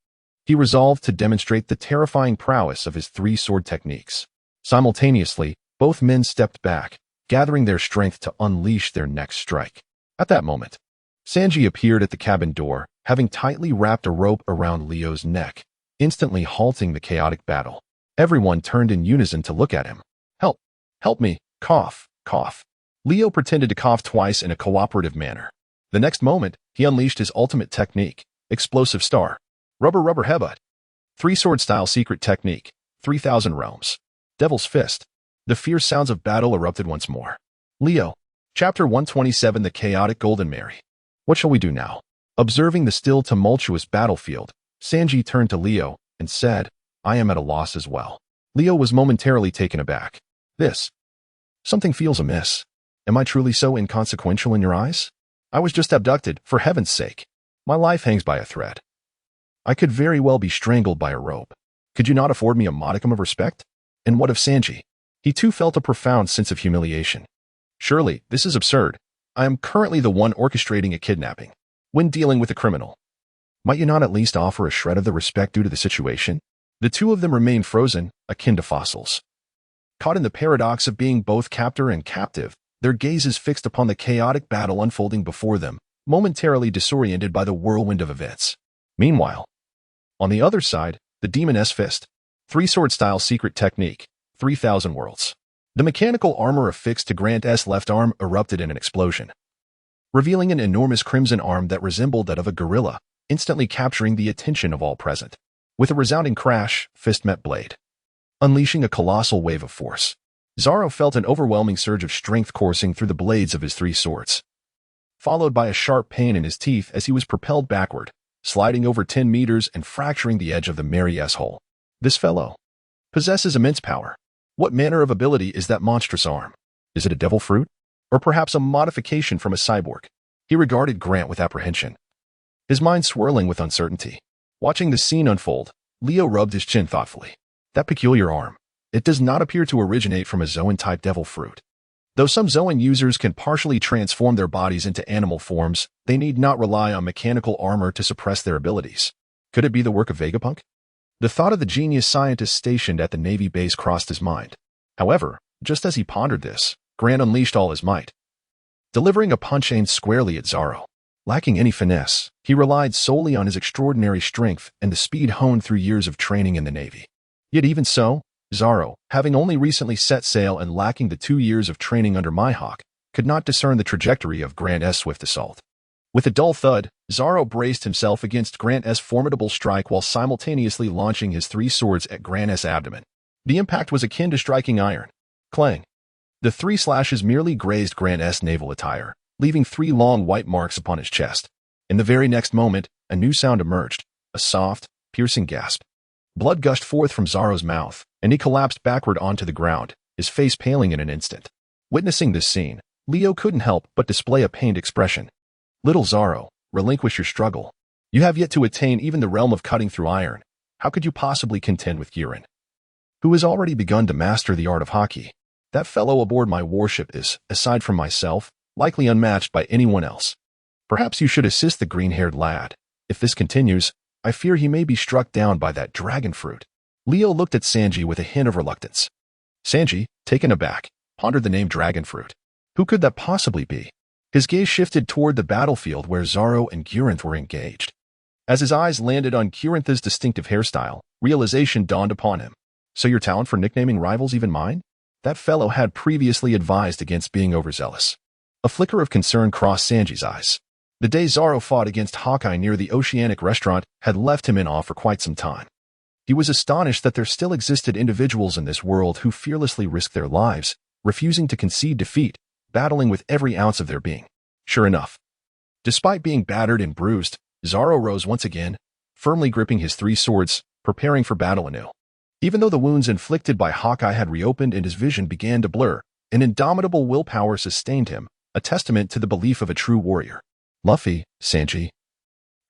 He resolved to demonstrate the terrifying prowess of his three-sword techniques. Simultaneously, both men stepped back, gathering their strength to unleash their next strike. At that moment, Sanji appeared at the cabin door, having tightly wrapped a rope around Leo's neck, instantly halting the chaotic battle. Everyone turned in unison to look at him. "Help! Help me! Cough! Cough!" Leo pretended to cough twice in a cooperative manner. The next moment, he unleashed his ultimate technique, Explosive Star. Rubber Rubber Headbutt. Three-sword style secret technique, 3,000 realms. Devil's Fist. The fierce sounds of battle erupted once more. Leo. Chapter 127 The Chaotic Golden Mary. What shall we do now? Observing the still tumultuous battlefield, Sanji turned to Leo and said, "I am at a loss as well." Leo was momentarily taken aback. Something feels amiss. Am I truly so inconsequential in your eyes? I was just abducted, for heaven's sake. My life hangs by a thread. I could very well be strangled by a rope. Could you not afford me a modicum of respect? And what of Sanji? He too felt a profound sense of humiliation. Surely, this is absurd. I am currently the one orchestrating a kidnapping. When dealing with a criminal, might you not at least offer a shred of the respect due to the situation? The two of them remained frozen, akin to fossils. Caught in the paradox of being both captor and captive, their gazes fixed upon the chaotic battle unfolding before them, momentarily disoriented by the whirlwind of events. Meanwhile, on the other side, the Demoness Fist. Three-sword style secret technique, 3,000 worlds. The mechanical armor affixed to Grant's left arm erupted in an explosion, revealing an enormous crimson arm that resembled that of a gorilla, instantly capturing the attention of all present. With a resounding crash, fist met blade, unleashing a colossal wave of force. Zoro felt an overwhelming surge of strength coursing through the blades of his three swords, followed by a sharp pain in his teeth as he was propelled backward, sliding over 10 meters and fracturing the edge of the Mary S-hole. This fellow possesses immense power. What manner of ability is that monstrous arm? Is it a devil fruit? Or perhaps a modification from a cyborg? He regarded Grant with apprehension, his mind swirling with uncertainty. Watching the scene unfold, Leo rubbed his chin thoughtfully. That peculiar arm, it does not appear to originate from a Zoan-type devil fruit. Though some Zoan users can partially transform their bodies into animal forms, they need not rely on mechanical armor to suppress their abilities. Could it be the work of Vegapunk? The thought of the genius scientist stationed at the Navy base crossed his mind. However, just as he pondered this, Grant unleashed all his might, delivering a punch aimed squarely at Zoro. Lacking any finesse, he relied solely on his extraordinary strength and the speed honed through years of training in the Navy. Yet even so, Zoro, having only recently set sail and lacking the 2 years of training under Mihawk, could not discern the trajectory of Grant's swift assault. With a dull thud, Zoro braced himself against Grant's formidable strike while simultaneously launching his three swords at Grant's abdomen. The impact was akin to striking iron. Clang! The 3 slashes merely grazed Grant's naval attire, leaving 3 long white marks upon his chest. In the very next moment, a new sound emerged, a soft, piercing gasp. Blood gushed forth from Zoro's mouth, and he collapsed backward onto the ground, his face paling in an instant. Witnessing this scene, Leo couldn't help but display a pained expression. Little Zoro, relinquish your struggle. You have yet to attain even the realm of cutting through iron. How could you possibly contend with Girin, who has already begun to master the art of hockey? That fellow aboard my warship is, aside from myself, likely unmatched by anyone else. Perhaps you should assist the green-haired lad. If this continues, I fear he may be struck down by that dragon fruit. Leo looked at Sanji with a hint of reluctance. Sanji, taken aback, pondered the name dragon fruit. Who could that possibly be? His gaze shifted toward the battlefield where Zoro and Girinth were engaged. As his eyes landed on Girinth's distinctive hairstyle, realization dawned upon him. So your talent for nicknaming rivals even mine? That fellow had previously advised against being overzealous. A flicker of concern crossed Sanji's eyes. The day Zoro fought against Hawkeye near the Oceanic restaurant had left him in awe for quite some time. He was astonished that there still existed individuals in this world who fearlessly risked their lives, refusing to concede defeat, battling with every ounce of their being. Sure enough, despite being battered and bruised, Zoro rose once again, firmly gripping his 3 swords, preparing for battle anew. Even though the wounds inflicted by Hawkeye had reopened and his vision began to blur, an indomitable willpower sustained him, a testament to the belief of a true warrior. Luffy, Sanji.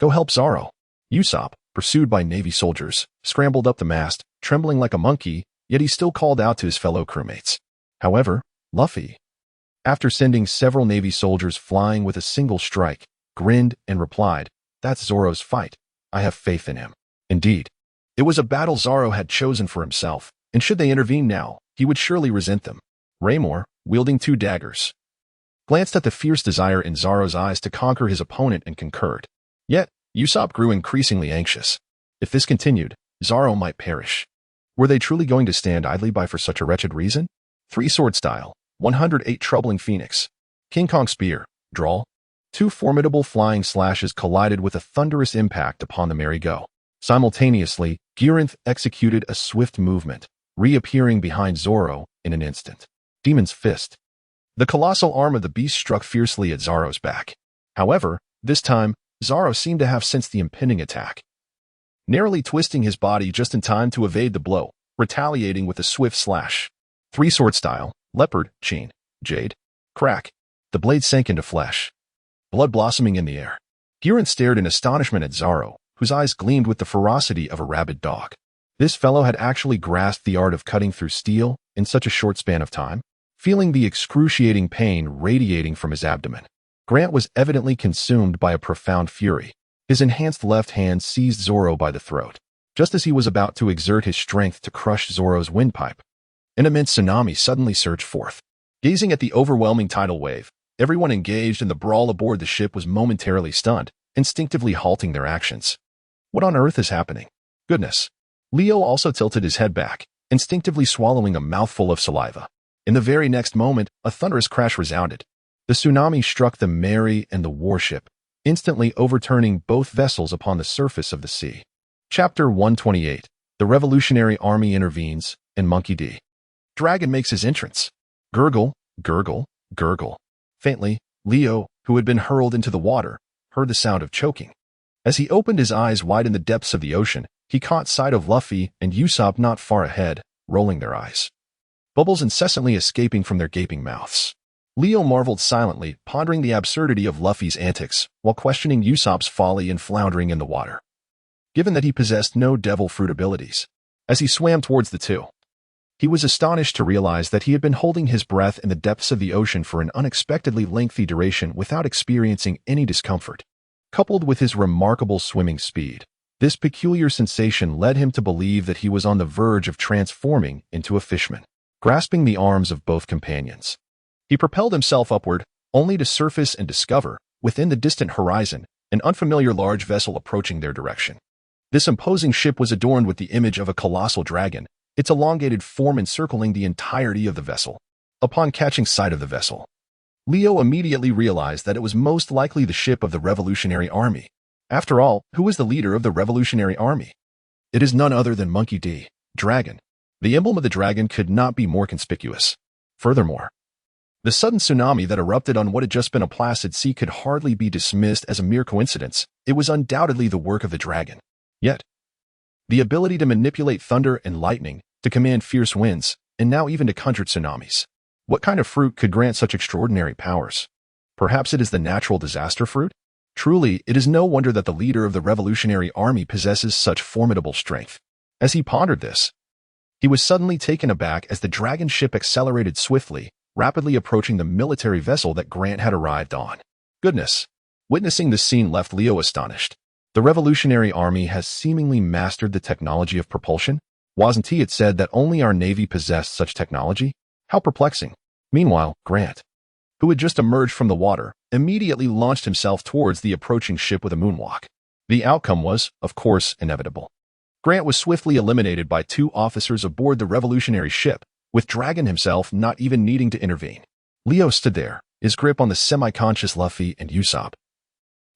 Go help Zoro. Usopp, pursued by Navy soldiers, scrambled up the mast, trembling like a monkey, yet he still called out to his fellow crewmates. However, Luffy, after sending several Navy soldiers flying with a single strike, grinned and replied, That's Zoro's fight. I have faith in him. Indeed, it was a battle Zoro had chosen for himself, and should they intervene now, he would surely resent them. Raymore, wielding 2 daggers, glanced at the fierce desire in Zoro's eyes to conquer his opponent and concurred. Yet, Usopp grew increasingly anxious. If this continued, Zoro might perish. Were they truly going to stand idly by for such a wretched reason? 3 sword style, 108 troubling phoenix. King Kong spear, drawl. 2 formidable flying slashes collided with a thunderous impact upon the merry-go. Simultaneously, Girinth executed a swift movement, reappearing behind Zoro in an instant. Demon's fist. The colossal arm of the beast struck fiercely at Zoro's back. However, this time, Zoro seemed to have sensed the impending attack, narrowly twisting his body just in time to evade the blow, retaliating with a swift slash. 3 sword style, leopard, chain, jade. Crack. The blade sank into flesh, blood blossoming in the air. Girinth stared in astonishment at Zoro, whose eyes gleamed with the ferocity of a rabid dog. This fellow had actually grasped the art of cutting through steel in such a short span of time. Feeling the excruciating pain radiating from his abdomen, Grant was evidently consumed by a profound fury. His enhanced left hand seized Zoro by the throat, just as he was about to exert his strength to crush Zoro's windpipe. An immense tsunami suddenly surged forth. Gazing at the overwhelming tidal wave, everyone engaged in the brawl aboard the ship was momentarily stunned, instinctively halting their actions. What on earth is happening? Goodness. Leo also tilted his head back, instinctively swallowing a mouthful of saliva. In the very next moment, a thunderous crash resounded. The tsunami struck the Mary and the warship, instantly overturning both vessels upon the surface of the sea. Chapter 128. The Revolutionary Army intervenes, and Monkey D. Dragon makes his entrance. Gurgle, gurgle, gurgle. Faintly, Leo, who had been hurled into the water, heard the sound of choking. As he opened his eyes wide in the depths of the ocean, he caught sight of Luffy and Usopp not far ahead, rolling their eyes, bubbles incessantly escaping from their gaping mouths. Leo marveled silently, pondering the absurdity of Luffy's antics, while questioning Usopp's folly in floundering in the water, given that he possessed no devil fruit abilities. As he swam towards the two, he was astonished to realize that he had been holding his breath in the depths of the ocean for an unexpectedly lengthy duration without experiencing any discomfort. Coupled with his remarkable swimming speed, this peculiar sensation led him to believe that he was on the verge of transforming into a fishman. Grasping the arms of both companions, he propelled himself upward, only to surface and discover, within the distant horizon, an unfamiliar large vessel approaching their direction. This imposing ship was adorned with the image of a colossal dragon, its elongated form encircling the entirety of the vessel. Upon catching sight of the vessel, Leo immediately realized that it was most likely the ship of the Revolutionary Army. After all, who is the leader of the Revolutionary Army? It is none other than Monkey D. Dragon. The emblem of the dragon could not be more conspicuous. Furthermore, the sudden tsunami that erupted on what had just been a placid sea could hardly be dismissed as a mere coincidence. It was undoubtedly the work of the dragon. Yet, the ability to manipulate thunder and lightning, to command fierce winds, and now even to conjure tsunamis. What kind of fruit could grant such extraordinary powers? Perhaps it is the natural disaster fruit? Truly, it is no wonder that the leader of the Revolutionary Army possesses such formidable strength. As he pondered this, he was suddenly taken aback as the dragon ship accelerated swiftly, rapidly approaching the military vessel that Grant had arrived on. Goodness! Witnessing this scene left Leo astonished. The Revolutionary Army has seemingly mastered the technology of propulsion? Wasn't he had said that only our Navy possessed such technology? How perplexing. Meanwhile, Grant, who had just emerged from the water, immediately launched himself towards the approaching ship with a moonwalk. The outcome was, of course, inevitable. Grant was swiftly eliminated by 2 officers aboard the revolutionary ship, with Dragon himself not even needing to intervene. Leo stood there, his grip on the semi-conscious Luffy and Usopp,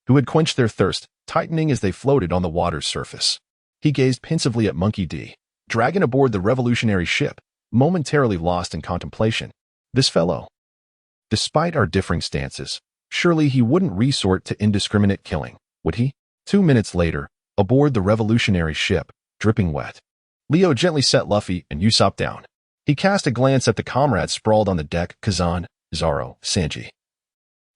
who had quenched their thirst, tightening as they floated on the water's surface. He gazed pensively at Monkey D. Dragon aboard the revolutionary ship, momentarily lost in contemplation. This fellow, despite our differing stances, surely he wouldn't resort to indiscriminate killing, would he? 2 minutes later, aboard the revolutionary ship, dripping wet, Leo gently set Luffy and Usopp down. He cast a glance at the comrades sprawled on the deck, Kazan, Zoro, Sanji,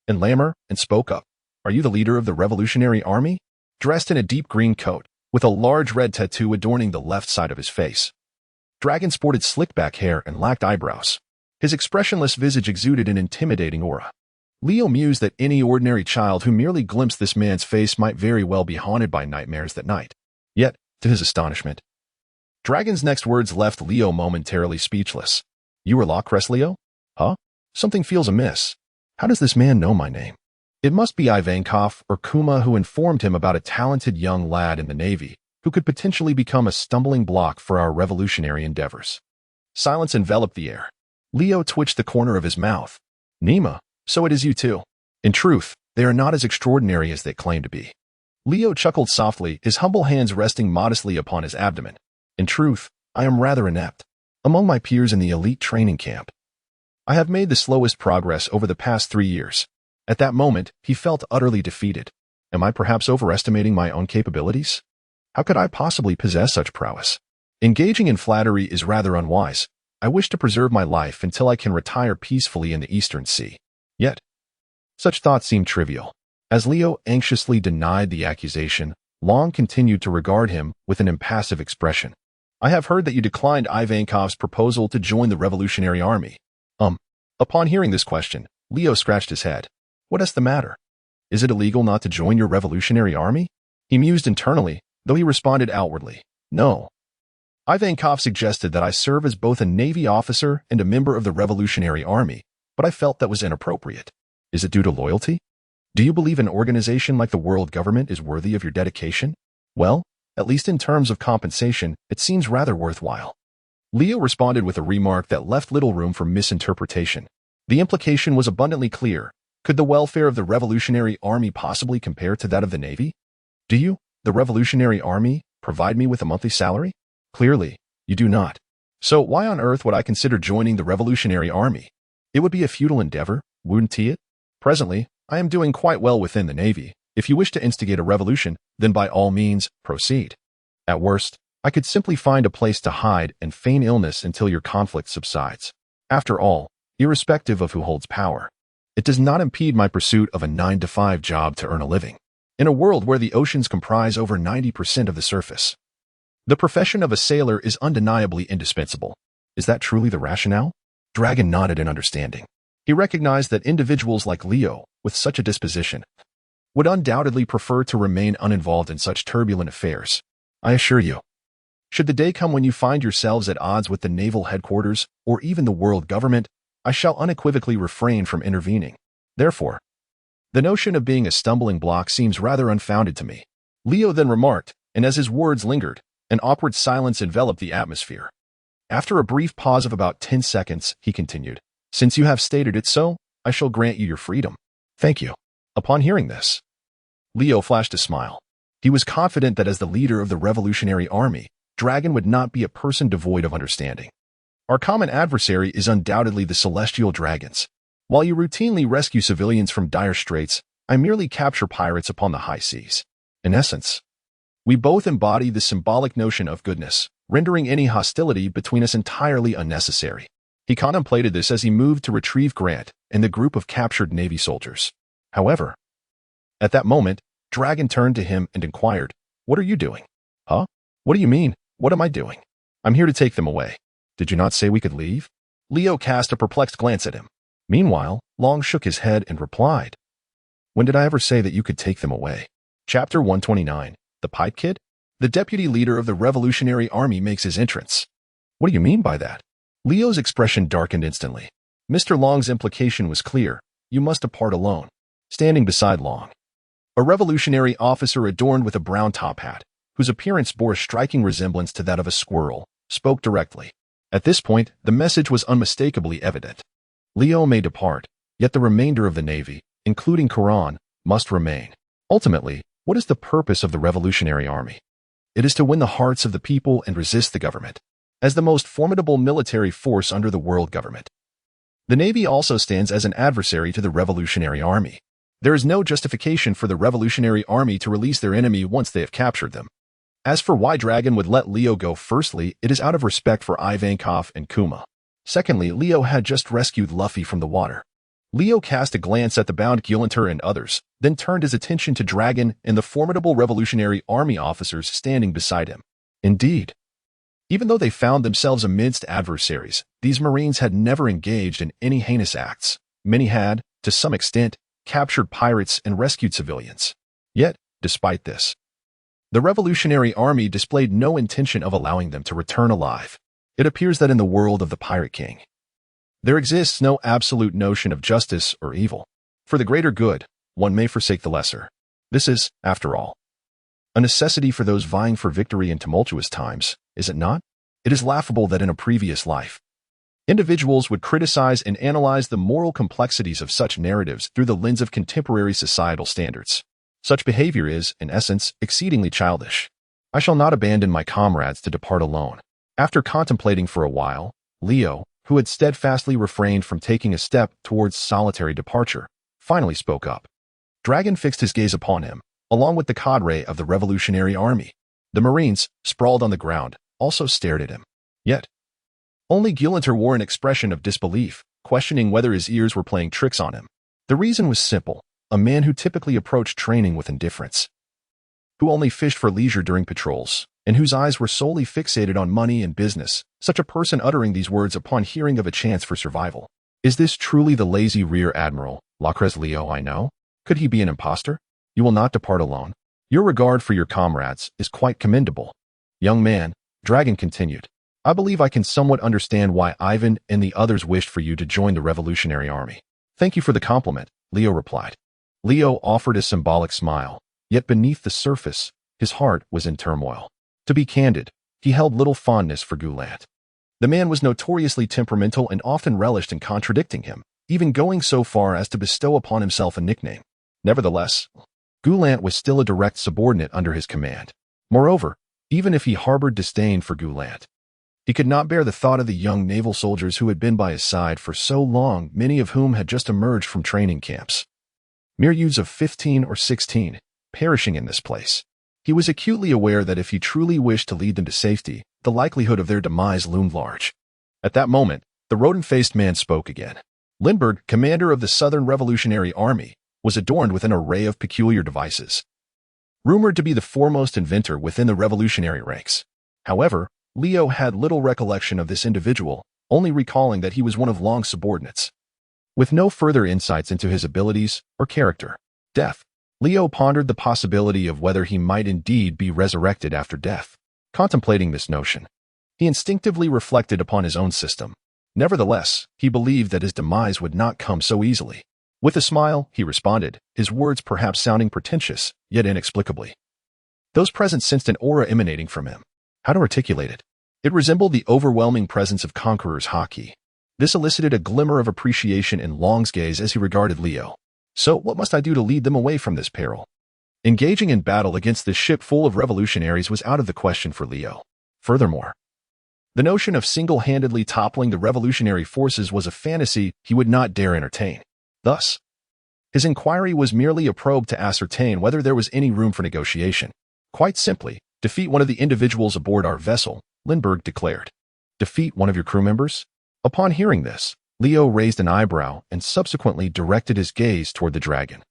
and Lammer, and spoke up. Are you the leader of the Revolutionary Army? Dressed in a deep green coat, with a large red tattoo adorning the left side of his face, Dragon sported slick-back hair and lacked eyebrows. His expressionless visage exuded an intimidating aura. Leo mused that any ordinary child who merely glimpsed this man's face might very well be haunted by nightmares that night. Yet, To his astonishment, Dragon's next words left Leo momentarily speechless. You are Lockress Leo? Huh? Something feels amiss. How does this man know my name? It must be Ivankov or Kuma who informed him about a talented young lad in the Navy who could potentially become a stumbling block for our revolutionary endeavors. Silence enveloped the air. Leo twitched the corner of his mouth. Nima, so it is you too. In truth, they are not as extraordinary as they claim to be. Leo chuckled softly, his humble hands resting modestly upon his abdomen. In truth, I am rather inept. Among my peers in the elite training camp, I have made the slowest progress over the past 3 years. At that moment, he felt utterly defeated. Am I perhaps overestimating my own capabilities? How could I possibly possess such prowess? Engaging in flattery is rather unwise. I wish to preserve my life until I can retire peacefully in the Eastern Sea. Yet, such thoughts seem trivial. As Leo anxiously denied the accusation, Long continued to regard him with an impassive expression. I have heard that you declined Ivankov's proposal to join the Revolutionary Army. Upon hearing this question, Leo scratched his head. What is the matter? Is it illegal not to join your Revolutionary Army? He mused internally, though he responded outwardly. No. Ivankov suggested that I serve as both a Navy officer and a member of the Revolutionary Army, but I felt that was inappropriate. Is it due to loyalty? Do you believe an organization like the world government is worthy of your dedication? Well, at least in terms of compensation, it seems rather worthwhile. Leo responded with a remark that left little room for misinterpretation. The implication was abundantly clear. Could the welfare of the Revolutionary Army possibly compare to that of the Navy? Do you, the Revolutionary Army, provide me with a monthly salary? Clearly, you do not. So why on earth would I consider joining the Revolutionary Army? It would be a futile endeavor, wouldn't it? Presently, I am doing quite well within the Navy. If you wish to instigate a revolution, then by all means, proceed. At worst, I could simply find a place to hide and feign illness until your conflict subsides. After all, irrespective of who holds power, it does not impede my pursuit of a 9-to-5 job to earn a living. In a world where the oceans comprise over 90% of the surface, the profession of a sailor is undeniably indispensable. Is that truly the rationale? Dragon nodded in understanding. He recognized that individuals like Leo, with such a disposition, would undoubtedly prefer to remain uninvolved in such turbulent affairs. I assure you, should the day come when you find yourselves at odds with the naval headquarters or even the world government, I shall unequivocally refrain from intervening. Therefore, the notion of being a stumbling block seems rather unfounded to me. Leo then remarked, and as his words lingered, an awkward silence enveloped the atmosphere. After a brief pause of about 10 seconds, he continued, Since you have stated it so, I shall grant you your freedom. Thank you. Upon hearing this, Leo flashed a smile. He was confident that as the leader of the Revolutionary Army, Dragon would not be a person devoid of understanding. Our common adversary is undoubtedly the celestial dragons. While you routinely rescue civilians from dire straits, I merely capture pirates upon the high seas. In essence, we both embody the symbolic notion of goodness, rendering any hostility between us entirely unnecessary. He contemplated this as he moved to retrieve Grant and the group of captured Navy soldiers. However, at that moment, Dragon turned to him and inquired, What are you doing? Huh? What do you mean? What am I doing? I'm here to take them away. Did you not say we could leave? Leo cast a perplexed glance at him. Meanwhile, Long shook his head and replied, When did I ever say that you could take them away? Chapter 129, The Pipe Kid? The deputy leader of the Revolutionary Army makes his entrance. What do you mean by that? Leo's expression darkened instantly. Mr. Long's implication was clear. You must depart alone. Standing beside Long, a revolutionary officer adorned with a brown top hat, whose appearance bore a striking resemblance to that of a squirrel, spoke directly. At this point, the message was unmistakably evident. Leo may depart, yet the remainder of the Navy, including Quran, must remain. Ultimately, what is the purpose of the Revolutionary Army? It is to win the hearts of the people and resist the government. As the most formidable military force under the world government, the Navy also stands as an adversary to the Revolutionary Army. There is no justification for the Revolutionary Army to release their enemy once they have captured them. As for why Dragon would let Leo go, firstly, it is out of respect for Ivankov and Kuma. Secondly, Leo had just rescued Luffy from the water. Leo cast a glance at the bound Gulanter and others, then turned his attention to Dragon and the formidable Revolutionary Army officers standing beside him. Indeed, even though they found themselves amidst adversaries, these Marines had never engaged in any heinous acts. Many had, to some extent, captured pirates and rescued civilians. Yet, despite this, The Revolutionary Army displayed no intention of allowing them to return alive. It appears that in the world of the Pirate King, there exists no absolute notion of justice or evil. For the greater good, one may forsake the lesser. This is, after all, a necessity for those vying for victory in tumultuous times, is it not? It is laughable that in a previous life, individuals would criticize and analyze the moral complexities of such narratives through the lens of contemporary societal standards. Such behavior is, in essence, exceedingly childish. I shall not abandon my comrades to depart alone. After contemplating for a while, Leo, who had steadfastly refrained from taking a step towards solitary departure, finally spoke up. Dragon fixed his gaze upon him, along with the cadre of the Revolutionary Army. The Marines, sprawled on the ground, also stared at him. Yet, only Gulanter wore an expression of disbelief, questioning whether his ears were playing tricks on him. The reason was simple: a man who typically approached training with indifference, who only fished for leisure during patrols, and whose eyes were solely fixated on money and business, such a person uttering these words upon hearing of a chance for survival. Is this truly the lazy Rear Admiral, Lockress Leo I know? Could he be an impostor? You will not depart alone. Your regard for your comrades is quite commendable. Young man, Dragon continued, I believe I can somewhat understand why Ivan and the others wished for you to join the Revolutionary Army. Thank you for the compliment, Leo replied. Leo offered a symbolic smile, yet beneath the surface, his heart was in turmoil. To be candid, he held little fondness for Jubilant. The man was notoriously temperamental and often relished in contradicting him, even going so far as to bestow upon himself a nickname. Nevertheless, Jubilant was still a direct subordinate under his command. Moreover, even if he harbored disdain for Jubilant, he could not bear the thought of the young naval soldiers who had been by his side for so long, many of whom had just emerged from training camps. Mere youths of 15 or 16, perishing in this place. He was acutely aware that if he truly wished to lead them to safety, the likelihood of their demise loomed large. At that moment, the rodent-faced man spoke again. Lindbergh, commander of the Southern Revolutionary Army, was adorned with an array of peculiar devices, rumored to be the foremost inventor within the revolutionary ranks. However, Leo had little recollection of this individual, only recalling that he was one of Long's subordinates. With no further insights into his abilities or character, death, Leo pondered the possibility of whether he might indeed be resurrected after death. Contemplating this notion, he instinctively reflected upon his own system. Nevertheless, he believed that his demise would not come so easily. With a smile, he responded, his words perhaps sounding pretentious, yet inexplicably. Those present sensed an aura emanating from him. How to articulate it? It resembled the overwhelming presence of conqueror's haki. This elicited a glimmer of appreciation in Long's gaze as he regarded Leo. So, what must I do to lead them away from this peril? Engaging in battle against this ship full of revolutionaries was out of the question for Leo. Furthermore, the notion of single-handedly toppling the revolutionary forces was a fantasy he would not dare entertain. Thus, his inquiry was merely a probe to ascertain whether there was any room for negotiation. Quite simply, defeat one of the individuals aboard our vessel, Lindbergh declared. Defeat one of your crew members? Upon hearing this, Leo raised an eyebrow and subsequently directed his gaze toward the dragon.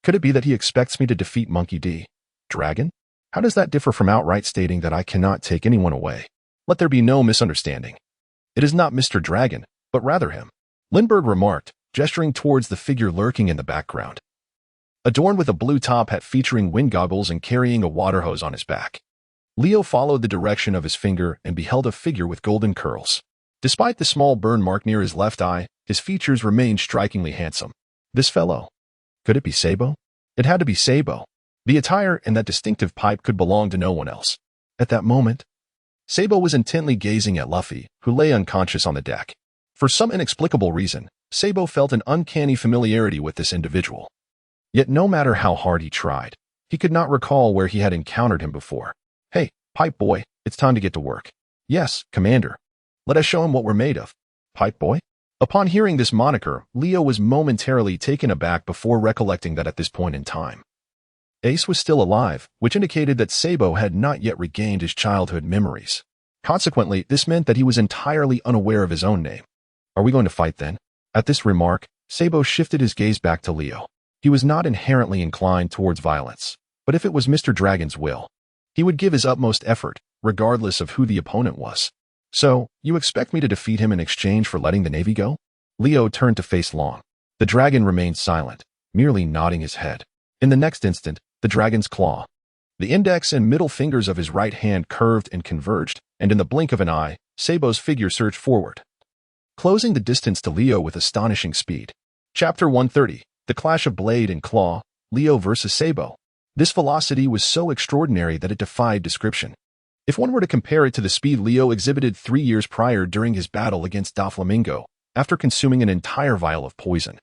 Could it be that he expects me to defeat Monkey D? Dragon? How does that differ from outright stating that I cannot take anyone away? Let there be no misunderstanding. It is not Mr. Dragon, but rather him, Lindbergh remarked, gesturing towards the figure lurking in the background. Adorned with a blue top hat featuring wind goggles and carrying a water hose on his back, Leo followed the direction of his finger and beheld a figure with golden curls. Despite the small burn mark near his left eye, his features remained strikingly handsome. This fellow. Could it be Sabo? It had to be Sabo. The attire and that distinctive pipe could belong to no one else. At that moment, Sabo was intently gazing at Luffy, who lay unconscious on the deck. For some inexplicable reason, Sabo felt an uncanny familiarity with this individual. Yet no matter how hard he tried, he could not recall where he had encountered him before. Hey, Pipe Boy, it's time to get to work. Yes, Commander. Let us show him what we're made of. Pipe Boy? Upon hearing this moniker, Leo was momentarily taken aback before recollecting that at this point in time, Ace was still alive, which indicated that Sabo had not yet regained his childhood memories. Consequently, this meant that he was entirely unaware of his own name. Are we going to fight then? At this remark, Sabo shifted his gaze back to Leo. He was not inherently inclined towards violence, but if it was Mr. Dragon's will, he would give his utmost effort, regardless of who the opponent was. So, you expect me to defeat him in exchange for letting the Navy go? Leo turned to face Long. The dragon remained silent, merely nodding his head. In the next instant, the dragon's claw, The index and middle fingers of his right hand curved and converged, and in the blink of an eye, Sabo's figure surged forward, closing the distance to Leo with astonishing speed. Chapter 130, The Clash of Blade and Claw, Leo versus Sabo. This velocity was so extraordinary that it defied description. If one were to compare it to the speed Leo exhibited 3 years prior during his battle against Doflamingo, after consuming an entire vial of poison,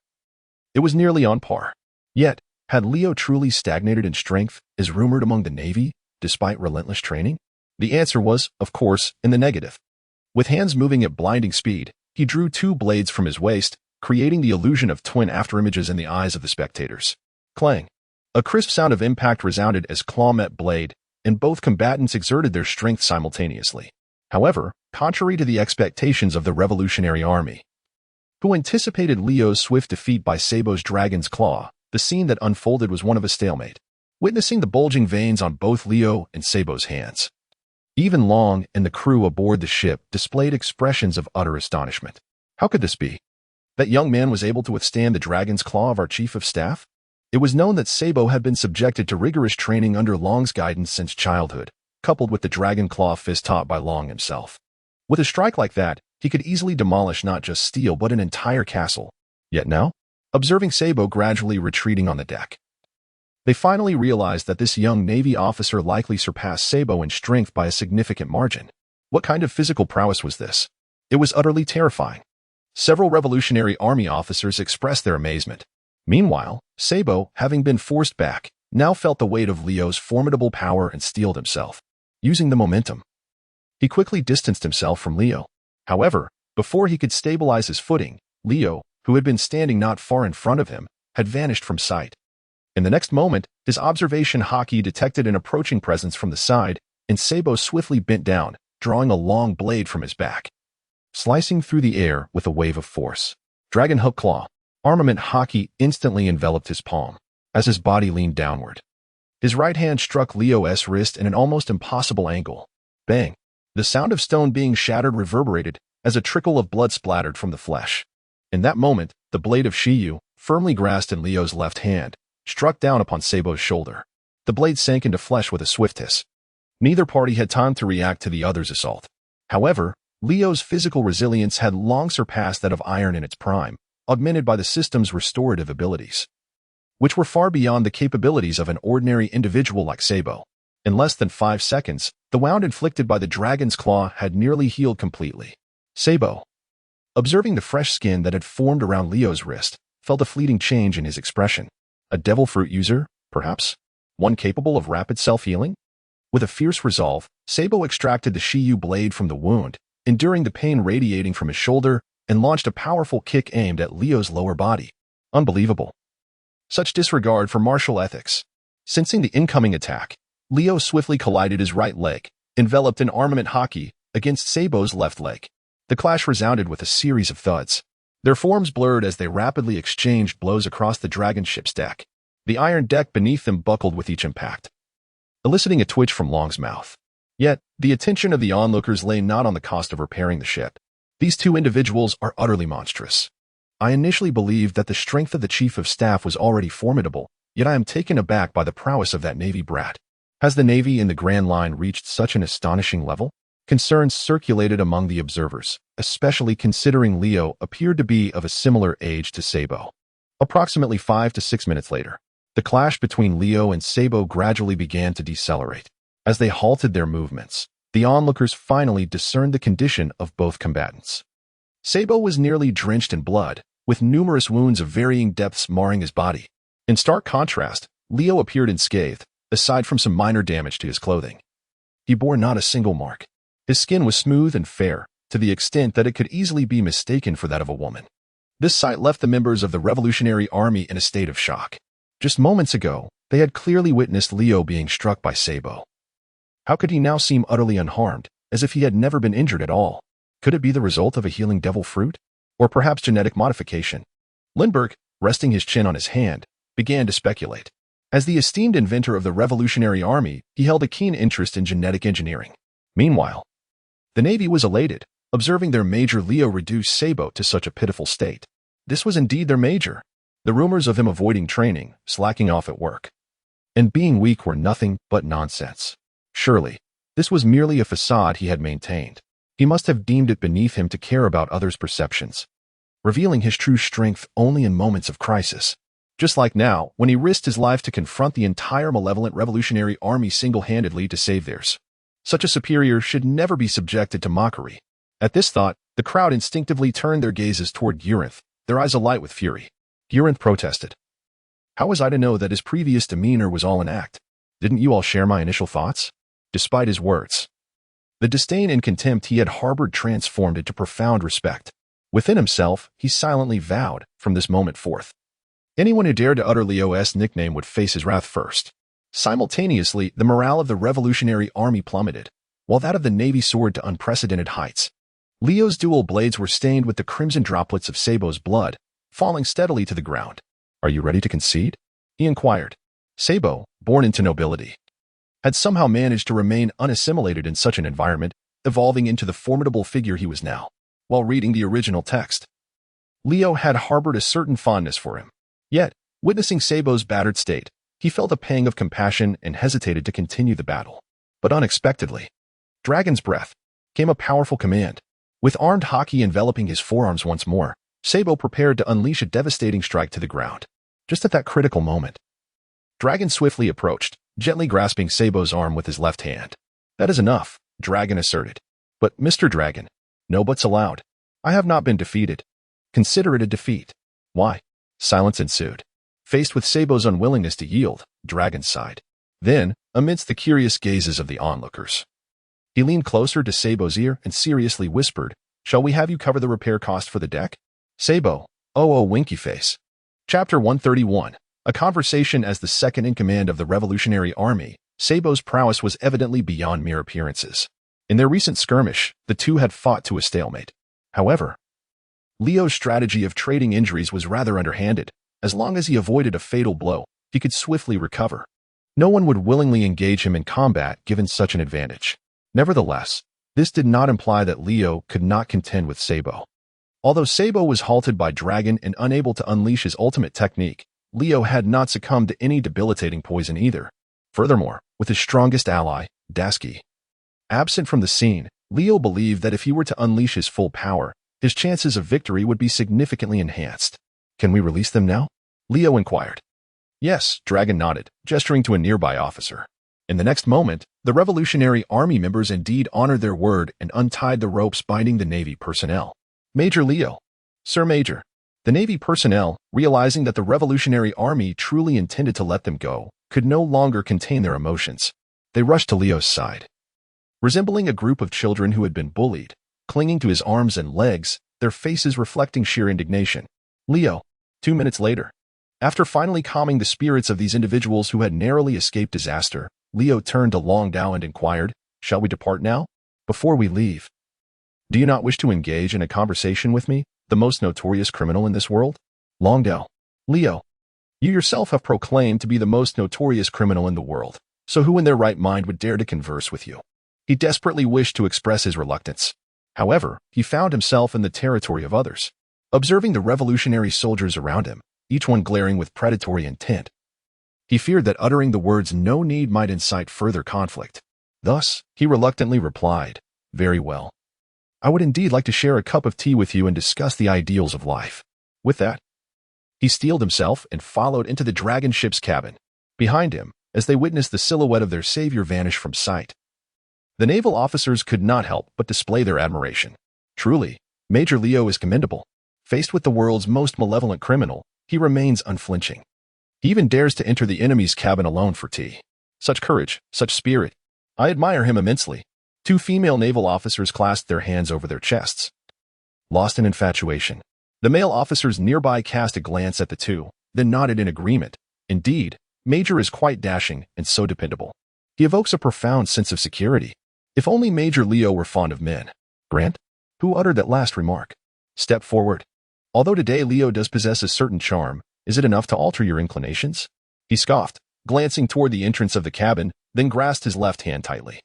it was nearly on par. Yet, had Leo truly stagnated in strength, as rumored among the Navy, despite relentless training? The answer was, of course, in the negative. With hands moving at blinding speed, he drew 2 blades from his waist, creating the illusion of twin afterimages in the eyes of the spectators. Clang! A crisp sound of impact resounded as claw met blade, and both combatants exerted their strength simultaneously. However, contrary to the expectations of the Revolutionary Army, who anticipated Leo's swift defeat by Sabo's dragon's claw, the scene that unfolded was one of a stalemate. Witnessing the bulging veins on both Leo and Sabo's hands, even Long and the crew aboard the ship displayed expressions of utter astonishment. How could this be? That young man was able to withstand the dragon's claw of our chief of staff? It was known that Sabo had been subjected to rigorous training under Long's guidance since childhood, coupled with the dragon claw fist taught by Long himself. With a strike like that, he could easily demolish not just steel but an entire castle. Yet now, observing Sabo gradually retreating on the deck, they finally realized that this young Navy officer likely surpassed Sabo in strength by a significant margin. What kind of physical prowess was this? It was utterly terrifying. Several Revolutionary Army officers expressed their amazement. Meanwhile, Sabo, having been forced back, now felt the weight of Leo's formidable power and steeled himself. Using the momentum, he quickly distanced himself from Leo. However, before he could stabilize his footing, Leo, who had been standing not far in front of him, had vanished from sight. In the next moment, his observation hockey detected an approaching presence from the side, and Sabo swiftly bent down, drawing a long blade from his back, slicing through the air with a wave of force. Dragon hook claw. Armament hockey instantly enveloped his palm, as his body leaned downward. His right hand struck Leo's wrist in an almost impossible angle. Bang! The sound of stone being shattered reverberated as a trickle of blood splattered from the flesh. In that moment, the blade of Shiyu, firmly grasped in Leo's left hand, struck down upon Sabo's shoulder. The blade sank into flesh with a swift hiss. Neither party had time to react to the other's assault. However, Leo's physical resilience had long surpassed that of iron in its prime, augmented by the system's restorative abilities, which were far beyond the capabilities of an ordinary individual like Sabo. In less than 5 seconds, the wound inflicted by the dragon's claw had nearly healed completely. Sabo, observing the fresh skin that had formed around Leo's wrist, felt a fleeting change in his expression. A devil fruit user, perhaps? One capable of rapid self-healing? With a fierce resolve, Sabo extracted the Shiyu blade from the wound, enduring the pain radiating from his shoulder, and launched a powerful kick aimed at Leo's lower body. Unbelievable. Such disregard for martial ethics. Sensing the incoming attack, Leo swiftly collided his right leg, enveloped in armament hockey, against Sabo's left leg. The clash resounded with a series of thuds. Their forms blurred as they rapidly exchanged blows across the dragon ship's deck. The iron deck beneath them buckled with each impact, eliciting a twitch from Long's mouth. Yet, the attention of the onlookers lay not on the cost of repairing the ship. These two individuals are utterly monstrous. I initially believed that the strength of the Chief of Staff was already formidable, yet I am taken aback by the prowess of that Navy brat. Has the Navy in the Grand Line reached such an astonishing level? Concerns circulated among the observers, especially considering Leo appeared to be of a similar age to Sabo. Approximately 5 to 6 minutes later, the clash between Leo and Sabo gradually began to decelerate. As they halted their movements, the onlookers finally discerned the condition of both combatants. Sabo was nearly drenched in blood, with numerous wounds of varying depths marring his body. In stark contrast, Leo appeared unscathed, aside from some minor damage to his clothing. He bore not a single mark. His skin was smooth and fair, to the extent that it could easily be mistaken for that of a woman. This sight left the members of the Revolutionary Army in a state of shock. Just moments ago, they had clearly witnessed Leo being struck by Sabo. How could he now seem utterly unharmed, as if he had never been injured at all? Could it be the result of a healing devil fruit? Or perhaps genetic modification? Lindbergh, resting his chin on his hand, began to speculate. As the esteemed inventor of the Revolutionary Army, he held a keen interest in genetic engineering. Meanwhile, the Navy was elated, observing their Major Leo reduce Sabo to such a pitiful state. This was indeed their Major. The rumors of him avoiding training, slacking off at work, and being weak were nothing but nonsense. Surely, this was merely a facade he had maintained. He must have deemed it beneath him to care about others' perceptions, revealing his true strength only in moments of crisis. Just like now, when he risked his life to confront the entire malevolent revolutionary army single-handedly to save theirs. Such a superior should never be subjected to mockery. At this thought, the crowd instinctively turned their gazes toward Urinth, their eyes alight with fury. Urinth protested. How was I to know that his previous demeanor was all an act? Didn't you all share my initial thoughts? Despite his words, the disdain and contempt he had harbored transformed into profound respect. Within himself, he silently vowed, from this moment forth, anyone who dared to utter Leo's nickname would face his wrath first. Simultaneously, the morale of the revolutionary army plummeted, while that of the Navy soared to unprecedented heights. Leo's dual blades were stained with the crimson droplets of Sabo's blood, falling steadily to the ground. Are you ready to concede? He inquired. Sabo, born into nobility, had somehow managed to remain unassimilated in such an environment, evolving into the formidable figure he was now. While reading the original text, Leo had harbored a certain fondness for him. Yet, witnessing Sabo's battered state, he felt a pang of compassion and hesitated to continue the battle. But unexpectedly, Dragon's breath, came a powerful command. With armed hockey enveloping his forearms once more, Sabo prepared to unleash a devastating strike to the ground. Just at that critical moment, Dragon swiftly approached, gently grasping Sabo's arm with his left hand. That is enough, Dragon asserted. But, Mr. Dragon, no buts allowed. I have not been defeated. Consider it a defeat. Why? Silence ensued. Faced with Sabo's unwillingness to yield, Dragon sighed. Then, amidst the curious gazes of the onlookers, he leaned closer to Sabo's ear and seriously whispered, Shall we have you cover the repair cost for the deck? Sabo, winky face. Chapter 131. A conversation. As the second in command of the Revolutionary Army, Sabo's prowess was evidently beyond mere appearances. In their recent skirmish, the two had fought to a stalemate. However, Leo's strategy of trading injuries was rather underhanded. As long as he avoided a fatal blow, he could swiftly recover. No one would willingly engage him in combat given such an advantage. Nevertheless, this did not imply that Leo could not contend with Sabo. Although Sabo was halted by Dragon and unable to unleash his ultimate technique, Leo had not succumbed to any debilitating poison either. Furthermore, with his strongest ally, Dasky, absent from the scene, Leo believed that if he were to unleash his full power, his chances of victory would be significantly enhanced. Can we release them now? Leo inquired. Yes, Dragon nodded, gesturing to a nearby officer. In the next moment, the Revolutionary Army members indeed honored their word and untied the ropes binding the Navy personnel. Major Leo. Sir Major. The Navy personnel, realizing that the Revolutionary Army truly intended to let them go, could no longer contain their emotions. They rushed to Leo's side. Resembling a group of children who had been bullied, clinging to his arms and legs, their faces reflecting sheer indignation. Leo. 2 minutes later. After finally calming the spirits of these individuals who had narrowly escaped disaster, Leo turned to Longdow and inquired, Shall we depart now? Before we leave, do you not wish to engage in a conversation with me, the most notorious criminal in this world? Longdow. Leo. You yourself have proclaimed to be the most notorious criminal in the world, so who in their right mind would dare to converse with you? He desperately wished to express his reluctance. However, he found himself in the territory of others. Observing the revolutionary soldiers around him, each one glaring with predatory intent, he feared that uttering the words no need might incite further conflict. Thus, he reluctantly replied, Very well. I would indeed like to share a cup of tea with you and discuss the ideals of life. With that, he steeled himself and followed into the Dragon ship's cabin. Behind him, as they witnessed the silhouette of their savior vanish from sight, the naval officers could not help but display their admiration. Truly, Major Leo is commendable. Faced with the world's most malevolent criminal, he remains unflinching. He even dares to enter the enemy's cabin alone for tea. Such courage, such spirit. I admire him immensely. 2 female naval officers clasped their hands over their chests, lost in infatuation. The male officers nearby cast a glance at the two, then nodded in agreement. Indeed, Major is quite dashing and so dependable. He evokes a profound sense of security. If only Major Leo were fond of men. Grant? Who uttered that last remark? Step forward. Although today Leo does possess a certain charm, is it enough to alter your inclinations? He scoffed, glancing toward the entrance of the cabin, then grasped his left hand tightly.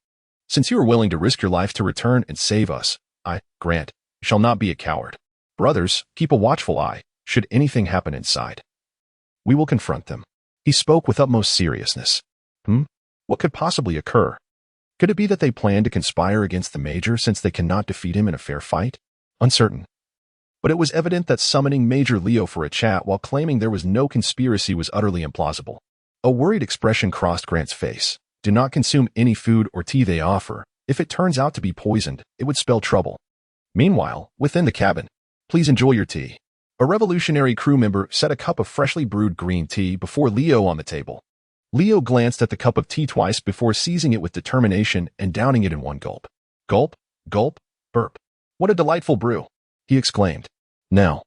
Since you are willing to risk your life to return and save us, I, Grant, shall not be a coward. Brothers, keep a watchful eye, should anything happen inside. We will confront them. He spoke with utmost seriousness. What could possibly occur? Could it be that they plan to conspire against the Major since they cannot defeat him in a fair fight? Uncertain. But it was evident that summoning Major Leo for a chat while claiming there was no conspiracy was utterly implausible. A worried expression crossed Grant's face. Do not consume any food or tea they offer. If it turns out to be poisoned, it would spell trouble. Meanwhile, within the cabin, please enjoy your tea. A revolutionary crew member set a cup of freshly brewed green tea before Leo on the table. Leo glanced at the cup of tea twice before seizing it with determination and downing it in one gulp. Gulp, gulp, burp. What a delightful brew, he exclaimed. Now,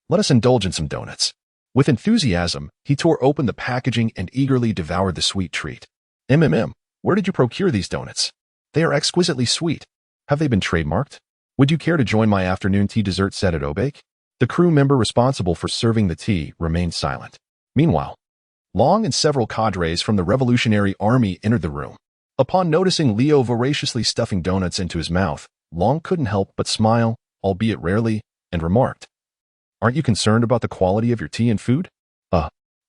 let us indulge in some donuts. With enthusiasm, he tore open the packaging and eagerly devoured the sweet treat. Where did you procure these donuts? They are exquisitely sweet. Have they been trademarked? Would you care to join my afternoon tea dessert set at Obake? The crew member responsible for serving the tea remained silent. Meanwhile, Long and several cadres from the Revolutionary Army entered the room. Upon noticing Leo voraciously stuffing donuts into his mouth, Long couldn't help but smile, albeit rarely, and remarked, "Aren't you concerned about the quality of your tea and food?"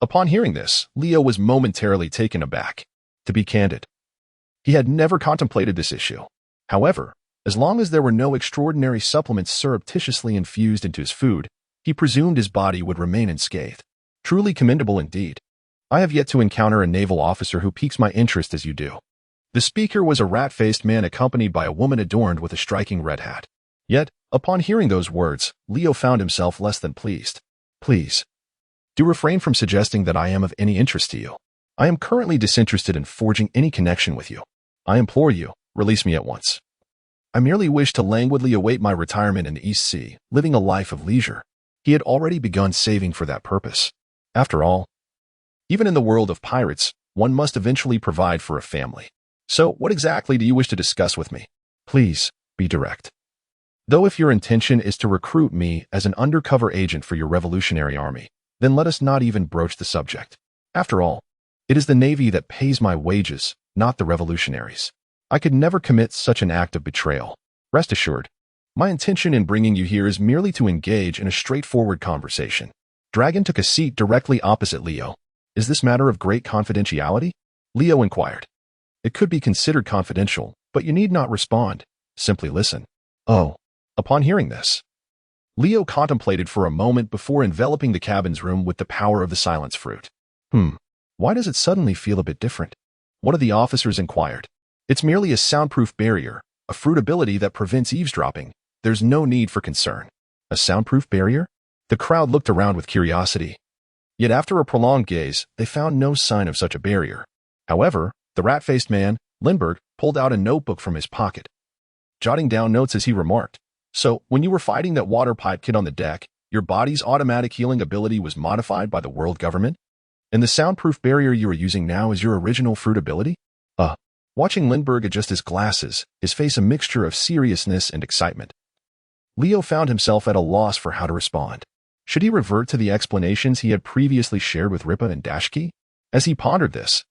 Upon hearing this, Leo was momentarily taken aback. To be candid, he had never contemplated this issue. However, as long as there were no extraordinary supplements surreptitiously infused into his food, he presumed his body would remain unscathed. Truly commendable indeed. I have yet to encounter a naval officer who piques my interest as you do. The speaker was a rat-faced man accompanied by a woman adorned with a striking red hat. Yet, upon hearing those words, Leo found himself less than pleased. Please, do refrain from suggesting that I am of any interest to you. I am currently disinterested in forging any connection with you. I implore you, release me at once. I merely wish to languidly await my retirement in the East Sea, living a life of leisure. He had already begun saving for that purpose. After all, even in the world of pirates, one must eventually provide for a family. So, what exactly do you wish to discuss with me? Please, be direct. Though if your intention is to recruit me as an undercover agent for your revolutionary army, then let us not even broach the subject. After all, it is the Navy that pays my wages, not the revolutionaries. I could never commit such an act of betrayal. Rest assured, my intention in bringing you here is merely to engage in a straightforward conversation. Dragon took a seat directly opposite Leo. Is this matter of great confidentiality? Leo inquired. It could be considered confidential, but you need not respond. Simply listen. Oh. Upon hearing this, Leo contemplated for a moment before enveloping the cabin's room with the power of the silence fruit. Why does it suddenly feel a bit different? One of the officers inquired. It's merely a soundproof barrier, a fruit ability that prevents eavesdropping. There's no need for concern. A soundproof barrier? The crowd looked around with curiosity. Yet after a prolonged gaze, they found no sign of such a barrier. However, the rat-faced man, Lindbergh, pulled out a notebook from his pocket, jotting down notes as he remarked. So, when you were fighting that water pipe kid on the deck, your body's automatic healing ability was modified by the world government? And the soundproof barrier you are using now is your original fruit ability? Watching Lindbergh adjust his glasses, his face a mixture of seriousness and excitement, Leo found himself at a loss for how to respond. Should he revert to the explanations he had previously shared with Ripa and Dashki? As he pondered this,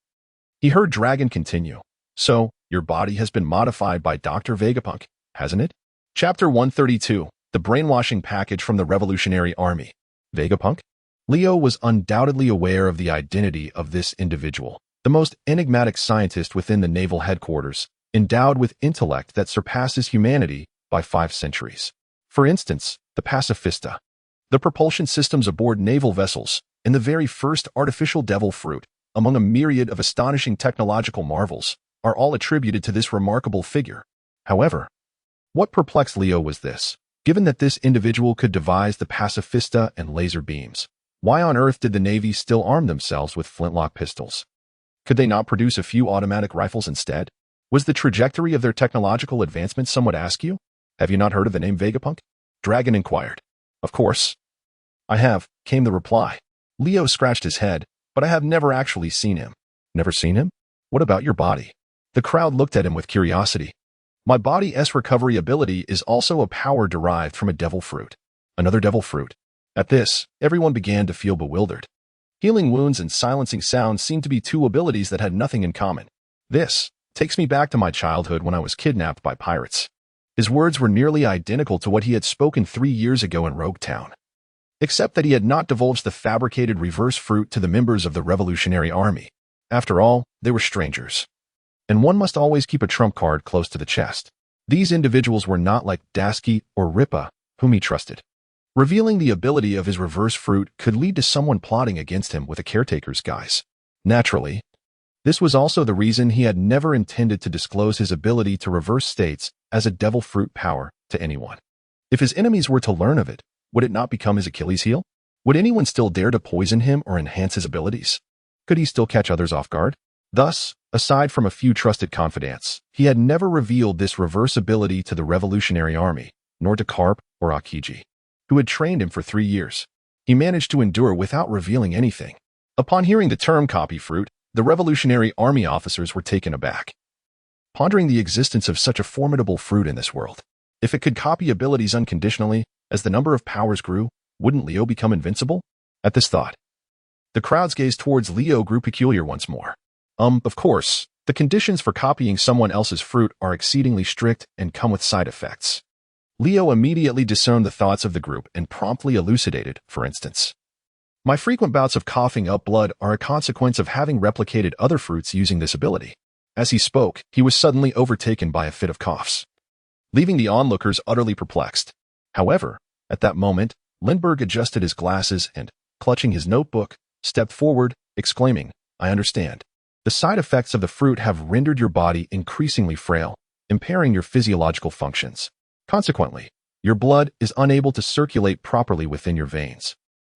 he heard Dragon continue. So, your body has been modified by Dr. Vegapunk, hasn't it? Chapter 132, The Brainwashing Package from the Revolutionary Army. Vegapunk? Leo was undoubtedly aware of the identity of this individual, the most enigmatic scientist within the naval headquarters, endowed with intellect that surpasses humanity by 5 centuries. For instance, the pacifista, the propulsion systems aboard naval vessels, and the very first artificial devil fruit, among a myriad of astonishing technological marvels, are all attributed to this remarkable figure. However, what perplexed Leo was this. Given that this individual could devise the pacifista and laser beams, why on earth did the Navy still arm themselves with flintlock pistols? Could they not produce a few automatic rifles instead? Was the trajectory of their technological advancement somewhat askew? Have you not heard of the name Vegapunk? Dragon inquired. Of course. I have, came the reply. Leo scratched his head, but I have never actually seen him. Never seen him? What about your body? The crowd looked at him with curiosity. My body's recovery ability is also a power derived from a devil fruit. Another devil fruit. At this, everyone began to feel bewildered. Healing wounds and silencing sounds seemed to be 2 abilities that had nothing in common. This takes me back to my childhood when I was kidnapped by pirates. His words were nearly identical to what he had spoken 3 years ago in Rogue Town. except that he had not divulged the fabricated reverse fruit to the members of the Revolutionary Army. After all, they were strangers. And one must always keep a trump card close to the chest. These individuals were not like Dasky or Ripa, whom he trusted. Revealing the ability of his reverse fruit could lead to someone plotting against him with a caretaker's guise. Naturally, this was also the reason he had never intended to disclose his ability to reverse states as a devil fruit power to anyone. If his enemies were to learn of it, would it not become his Achilles heel? Would anyone still dare to poison him or enhance his abilities? Could he still catch others off guard? Thus, aside from a few trusted confidants, he had never revealed this reverse ability to the Revolutionary Army, nor to Karp or Akiji, who had trained him for 3 years. He managed to endure without revealing anything. Upon hearing the term copy fruit, the Revolutionary Army officers were taken aback, pondering the existence of such a formidable fruit in this world. If it could copy abilities unconditionally, as the number of powers grew, wouldn't Leo become invincible? At this thought, the crowd's gaze towards Leo grew peculiar once more. Of course, the conditions for copying someone else's fruit are exceedingly strict and come with side effects. Leo immediately discerned the thoughts of the group and promptly elucidated, for instance. My frequent bouts of coughing up blood are a consequence of having replicated other fruits using this ability. As he spoke, he was suddenly overtaken by a fit of coughs, leaving the onlookers utterly perplexed. However, at that moment, Lindbergh adjusted his glasses and, clutching his notebook, stepped forward, exclaiming, "I understand. The side effects of the fruit have rendered your body increasingly frail, impairing your physiological functions. Consequently, your blood is unable to circulate properly within your veins,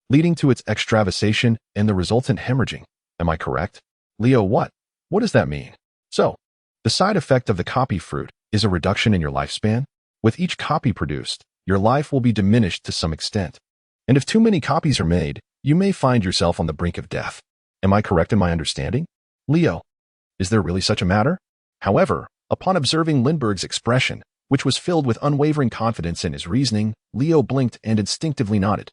leading to its extravasation and the resultant hemorrhaging. Am I correct?" Leo, what? What does that mean? So, the side effect of the copy fruit is a reduction in your lifespan. With each copy produced, your life will be diminished to some extent. And if too many copies are made, you may find yourself on the brink of death. Am I correct in my understanding? Leo, is there really such a matter? However, upon observing Lindbergh's expression, which was filled with unwavering confidence in his reasoning, Leo blinked and instinctively nodded.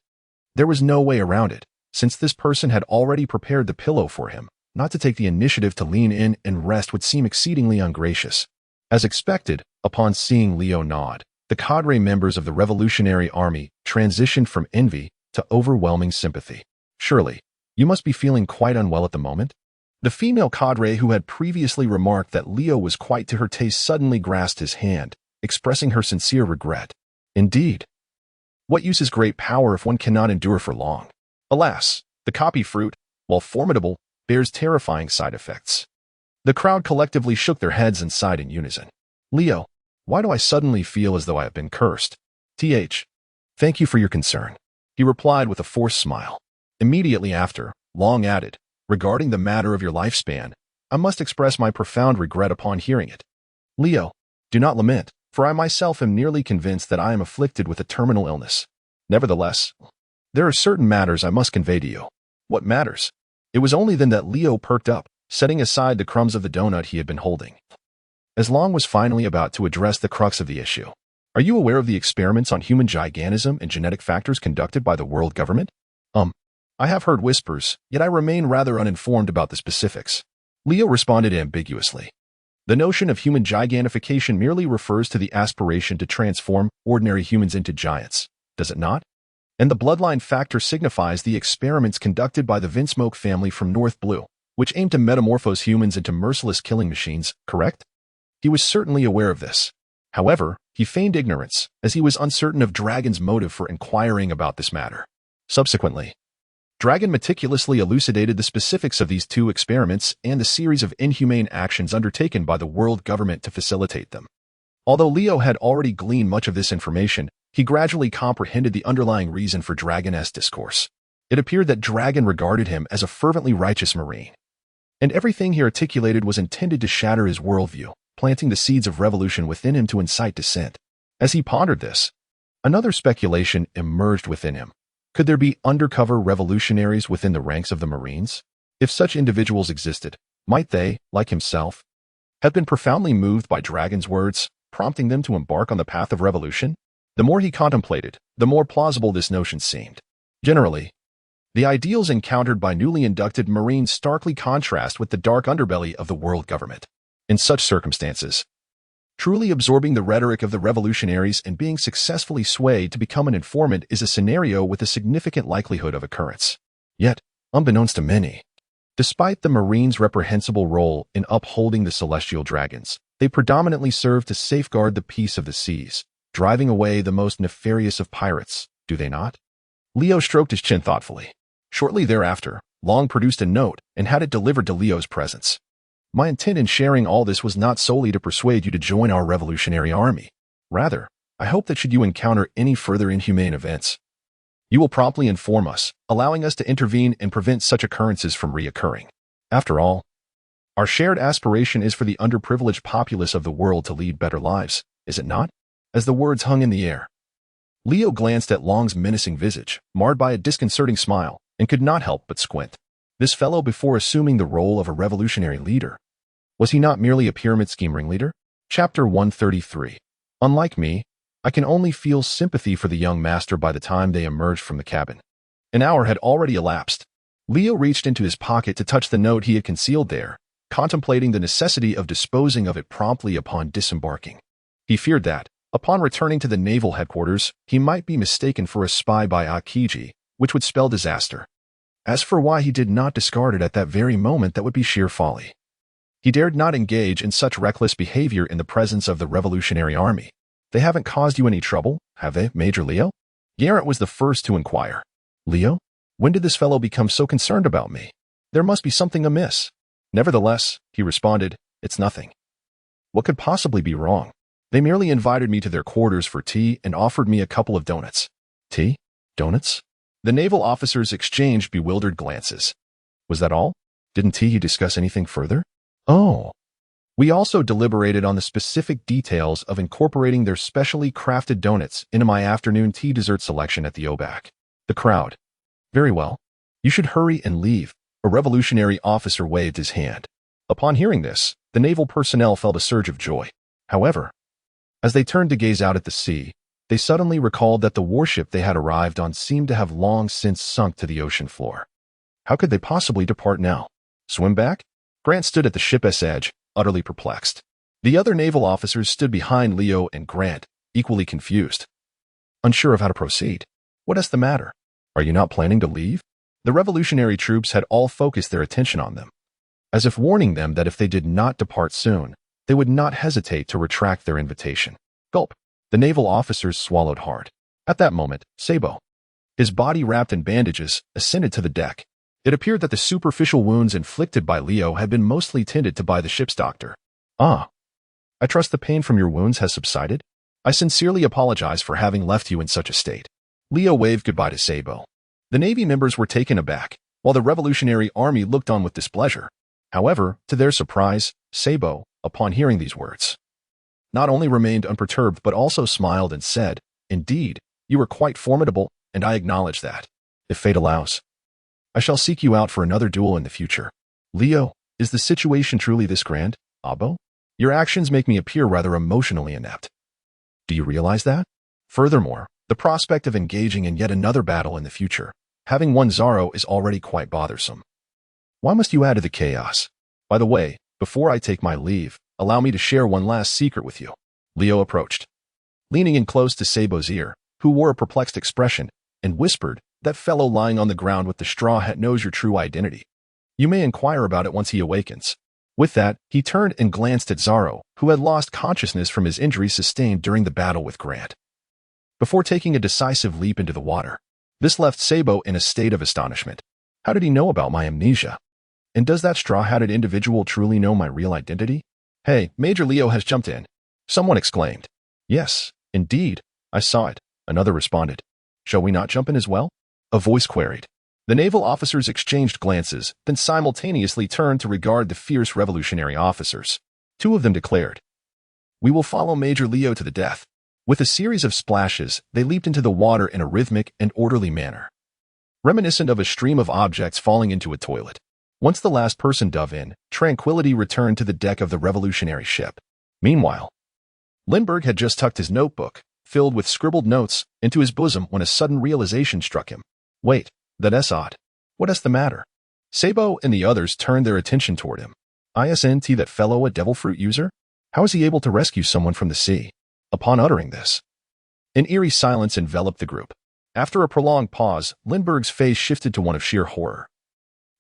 There was no way around it, since this person had already prepared the pillow for him. Not to take the initiative to lean in and rest would seem exceedingly ungracious. As expected, upon seeing Leo nod, the cadre members of the Revolutionary Army transitioned from envy to overwhelming sympathy. Surely, you must be feeling quite unwell at the moment? The female cadre who had previously remarked that Leo was quite to her taste suddenly grasped his hand, expressing her sincere regret. Indeed. What use is great power if one cannot endure for long? Alas, the copy fruit, while formidable, bears terrifying side effects. The crowd collectively shook their heads and sighed in unison. Leo, why do I suddenly feel as though I have been cursed? Thank you for your concern, he replied with a forced smile. Immediately after, Long added, regarding the matter of your lifespan, I must express my profound regret upon hearing it. Leo, do not lament, for I myself am nearly convinced that I am afflicted with a terminal illness. Nevertheless, there are certain matters I must convey to you. What matters? It was only then that Leo perked up, setting aside the crumbs of the donut he had been holding. As Long was finally about to address the crux of the issue. Are you aware of the experiments on human gigantism and genetic factors conducted by the world government? I have heard whispers, yet I remain rather uninformed about the specifics. Leo responded ambiguously. The notion of human gigantification merely refers to the aspiration to transform ordinary humans into giants, does it not? And the bloodline factor signifies the experiments conducted by the Vinsmoke family from North Blue, which aim to metamorphose humans into merciless killing machines, correct? He was certainly aware of this. However, he feigned ignorance, as he was uncertain of Dragon's motive for inquiring about this matter. Subsequently, Dragon meticulously elucidated the specifics of these 2 experiments and the series of inhumane actions undertaken by the world government to facilitate them. Although Leo had already gleaned much of this information, he gradually comprehended the underlying reason for Dragon's discourse. It appeared that Dragon regarded him as a fervently righteous Marine, and everything he articulated was intended to shatter his worldview, planting the seeds of revolution within him to incite dissent. As he pondered this, another speculation emerged within him. Could there be undercover revolutionaries within the ranks of the Marines? If such individuals existed, might they, like himself, have been profoundly moved by Dragon's words, prompting them to embark on the path of revolution? The more he contemplated, the more plausible this notion seemed. Generally, the ideals encountered by newly inducted Marines starkly contrast with the dark underbelly of the world government. In such circumstances, Truly absorbing the rhetoric of the revolutionaries and being successfully swayed to become an informant is a scenario with a significant likelihood of occurrence. Yet, unbeknownst to many, despite the Marines' reprehensible role in upholding the celestial dragons, they predominantly serve to safeguard the peace of the seas, driving away the most nefarious of pirates, do they not? Leo stroked his chin thoughtfully. Shortly thereafter, Long produced a note and had it delivered to Leo's presence. My intent in sharing all this was not solely to persuade you to join our revolutionary army. Rather, I hope that should you encounter any further inhumane events, you will promptly inform us, allowing us to intervene and prevent such occurrences from reoccurring. After all, our shared aspiration is for the underprivileged populace of the world to lead better lives, is it not? As the words hung in the air, Leo glanced at Long's menacing visage, marred by a disconcerting smile, and could not help but squint. This fellow, before assuming the role of a revolutionary leader, was he not merely a pyramid scheme ringleader? Chapter 133. Unlike me, I can only feel sympathy for the young master by the time they emerged from the cabin. An hour had already elapsed. Leo reached into his pocket to touch the note he had concealed there, contemplating the necessity of disposing of it promptly upon disembarking. He feared that, upon returning to the naval headquarters, he might be mistaken for a spy by Akiji, which would spell disaster. As for why he did not discard it at that very moment, that would be sheer folly. He dared not engage in such reckless behavior in the presence of the Revolutionary Army. They haven't caused you any trouble, have they, Major Leo? Garrett was the first to inquire. Leo, when did this fellow become so concerned about me? There must be something amiss. Nevertheless, he responded, it's nothing. What could possibly be wrong? They merely invited me to their quarters for tea and offered me a couple of donuts. Tea? Donuts? The naval officers exchanged bewildered glances. Was that all? Didn't he discuss anything further? Oh. We also deliberated on the specific details of incorporating their specially crafted donuts into my afternoon tea dessert selection at the OBAC. The crowd. Very well. You should hurry and leave. A revolutionary officer waved his hand. Upon hearing this, the naval personnel felt a surge of joy. However, as they turned to gaze out at the sea, they suddenly recalled that the warship they had arrived on seemed to have long since sunk to the ocean floor. How could they possibly depart now? Swim back? Grant stood at the ship's edge, utterly perplexed. The other naval officers stood behind Leo and Grant, equally confused. Unsure of how to proceed. What is the matter? Are you not planning to leave? The revolutionary troops had all focused their attention on them, as if warning them that if they did not depart soon, they would not hesitate to retract their invitation. Gulp. The naval officers swallowed hard. At that moment, Sabo, his body wrapped in bandages, ascended to the deck. It appeared that the superficial wounds inflicted by Leo had been mostly tended to by the ship's doctor. Ah. I trust the pain from your wounds has subsided? I sincerely apologize for having left you in such a state. Leo waved goodbye to Sabo. The Navy members were taken aback, while the Revolutionary Army looked on with displeasure. However, to their surprise, Sabo, upon hearing these words, not only remained unperturbed but also smiled and said, Indeed, you are quite formidable, and I acknowledge that. If fate allows, I shall seek you out for another duel in the future. Leo, is the situation truly this grand, Abo? Your actions make me appear rather emotionally inept. Do you realize that? Furthermore, the prospect of engaging in yet another battle in the future, having won Zaro, is already quite bothersome. Why must you add to the chaos? By the way, before I take my leave, allow me to share one last secret with you. Leo approached, leaning in close to Sabo's ear, who wore a perplexed expression, and whispered, That fellow lying on the ground with the straw hat knows your true identity. You may inquire about it once he awakens. With that, he turned and glanced at Zaro, who had lost consciousness from his injuries sustained during the battle with Grant, before taking a decisive leap into the water. This left Sabo in a state of astonishment. How did he know about my amnesia? And does that straw-hatted individual truly know my real identity? Hey, Major Leo has jumped in. Someone exclaimed. Yes, indeed, I saw it, another responded. Shall we not jump in as well? A voice queried. The naval officers exchanged glances, then simultaneously turned to regard the fierce revolutionary officers. Two of them declared, We will follow Major Leo to the death. With a series of splashes, they leaped into the water in a rhythmic and orderly manner, reminiscent of a stream of objects falling into a toilet. Once the last person dove in, tranquility returned to the deck of the revolutionary ship. Meanwhile, Lindbergh had just tucked his notebook, filled with scribbled notes, into his bosom when a sudden realization struck him. Wait, that's odd. What is the matter? Sabo and the others turned their attention toward him. Isn't that fellow a devil fruit user? How is he able to rescue someone from the sea? Upon uttering this, an eerie silence enveloped the group. After a prolonged pause, Lindbergh's face shifted to one of sheer horror.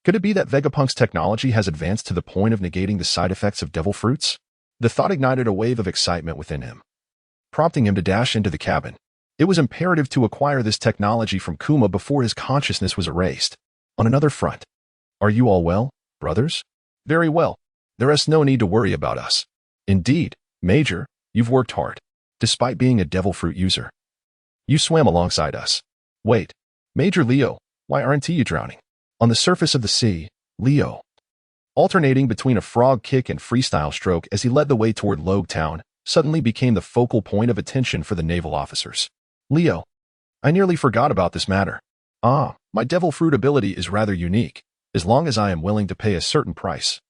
Could it be that Vegapunk's technology has advanced to the point of negating the side effects of devil fruits? The thought ignited a wave of excitement within him, prompting him to dash into the cabin. It was imperative to acquire this technology from Kuma before his consciousness was erased. On another front, are you all well, brothers? Very well. There is no need to worry about us. Indeed, Major, you've worked hard, despite being a devil fruit user. You swam alongside us. Wait, Major Leo, why aren't you drowning? On the surface of the sea, Leo, alternating between a frog kick and freestyle stroke as he led the way toward Logue Town, suddenly became the focal point of attention for the naval officers. Leo, I nearly forgot about this matter. My devil fruit ability is rather unique, as long as I am willing to pay a certain price.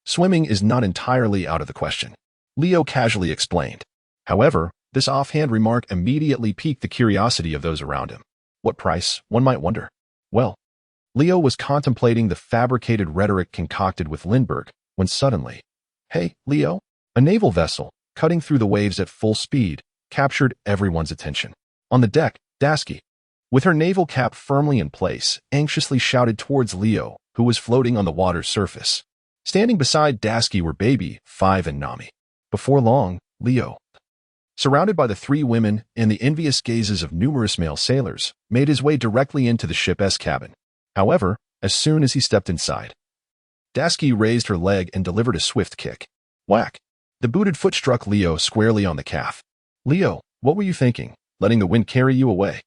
Swimming is not entirely out of the question, Leo casually explained. However, this offhand remark immediately piqued the curiosity of those around him. What price, one might wonder? Well, Leo was contemplating the fabricated rhetoric concocted with Lindbergh when suddenly, hey, Leo, a naval vessel, cutting through the waves at full speed, captured everyone's attention. On the deck, Dasky, with her naval cap firmly in place, anxiously shouted towards Leo, who was floating on the water's surface. Standing beside Dasky were Baby, 5 and Nami. Before long, Leo, surrounded by the 3 women and the envious gazes of numerous male sailors, made his way directly into the ship's cabin. However, as soon as he stepped inside, Dasky raised her leg and delivered a swift kick. Whack! The booted foot struck Leo squarely on the calf. Leo, what were you thinking, letting the wind carry you away?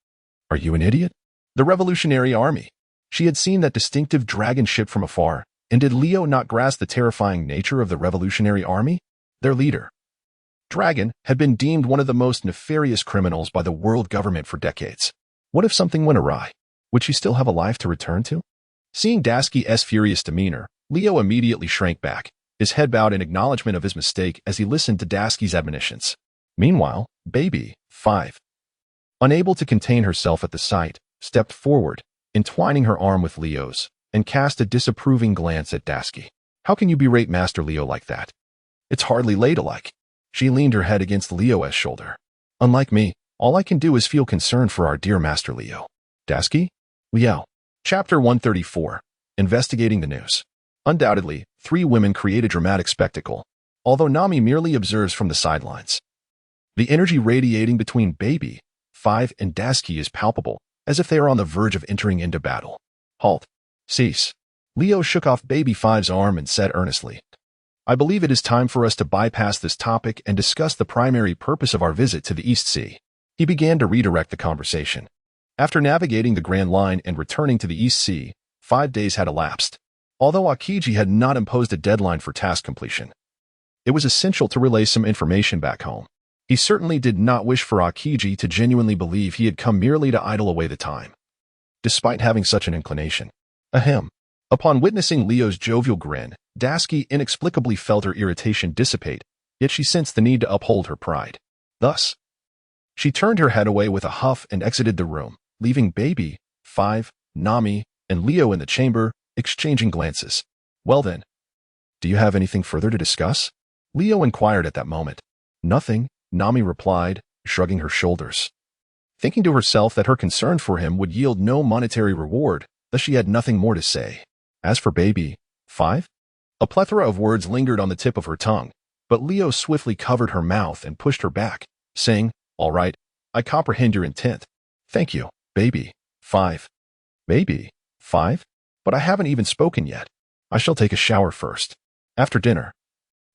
Are you an idiot? The Revolutionary Army. She had seen that distinctive dragon ship from afar, and did Leo not grasp the terrifying nature of the Revolutionary Army? Their leader, Dragon, had been deemed one of the most nefarious criminals by the world government for decades. What if something went awry? Would she still have a life to return to? Seeing Dasky's furious demeanor, Leo immediately shrank back, his head bowed in acknowledgement of his mistake as he listened to Dasky's admonitions. Meanwhile, Baby, 5, unable to contain herself at the sight, stepped forward, entwining her arm with Leo's, and cast a disapproving glance at Dasky. How can you berate Master Leo like that? It's hardly ladylike. She leaned her head against Leo's shoulder. Unlike me, all I can do is feel concern for our dear Master Leo. Dasky? Leo. Chapter 134. Investigating the news. Undoubtedly, 3 women create a dramatic spectacle, although Nami merely observes from the sidelines. The energy radiating between Baby, 5 and Dasky is palpable, as if they are on the verge of entering into battle. Halt. Cease. Leo shook off Baby 5's arm and said earnestly, I believe it is time for us to bypass this topic and discuss the primary purpose of our visit to the East Sea. He began to redirect the conversation. After navigating the Grand Line and returning to the East Sea, 5 days had elapsed. Although Akiji had not imposed a deadline for task completion, it was essential to relay some information back home. He certainly did not wish for Akiji to genuinely believe he had come merely to idle away the time, despite having such an inclination. Ahem. Upon witnessing Leo's jovial grin, Dasky inexplicably felt her irritation dissipate, yet she sensed the need to uphold her pride. Thus, she turned her head away with a huff and exited the room, leaving Baby, 5, Nami, and Leo in the chamber, exchanging glances. Well then, do you have anything further to discuss? Leo inquired at that moment. Nothing, Nami replied, shrugging her shoulders. Thinking to herself that her concern for him would yield no monetary reward, thus she had nothing more to say. As for Baby, 5, a plethora of words lingered on the tip of her tongue, but Leo swiftly covered her mouth and pushed her back, saying, All right, I comprehend your intent. Thank you, Baby, 5. Baby, 5? But I haven't even spoken yet. I shall take a shower first. After dinner,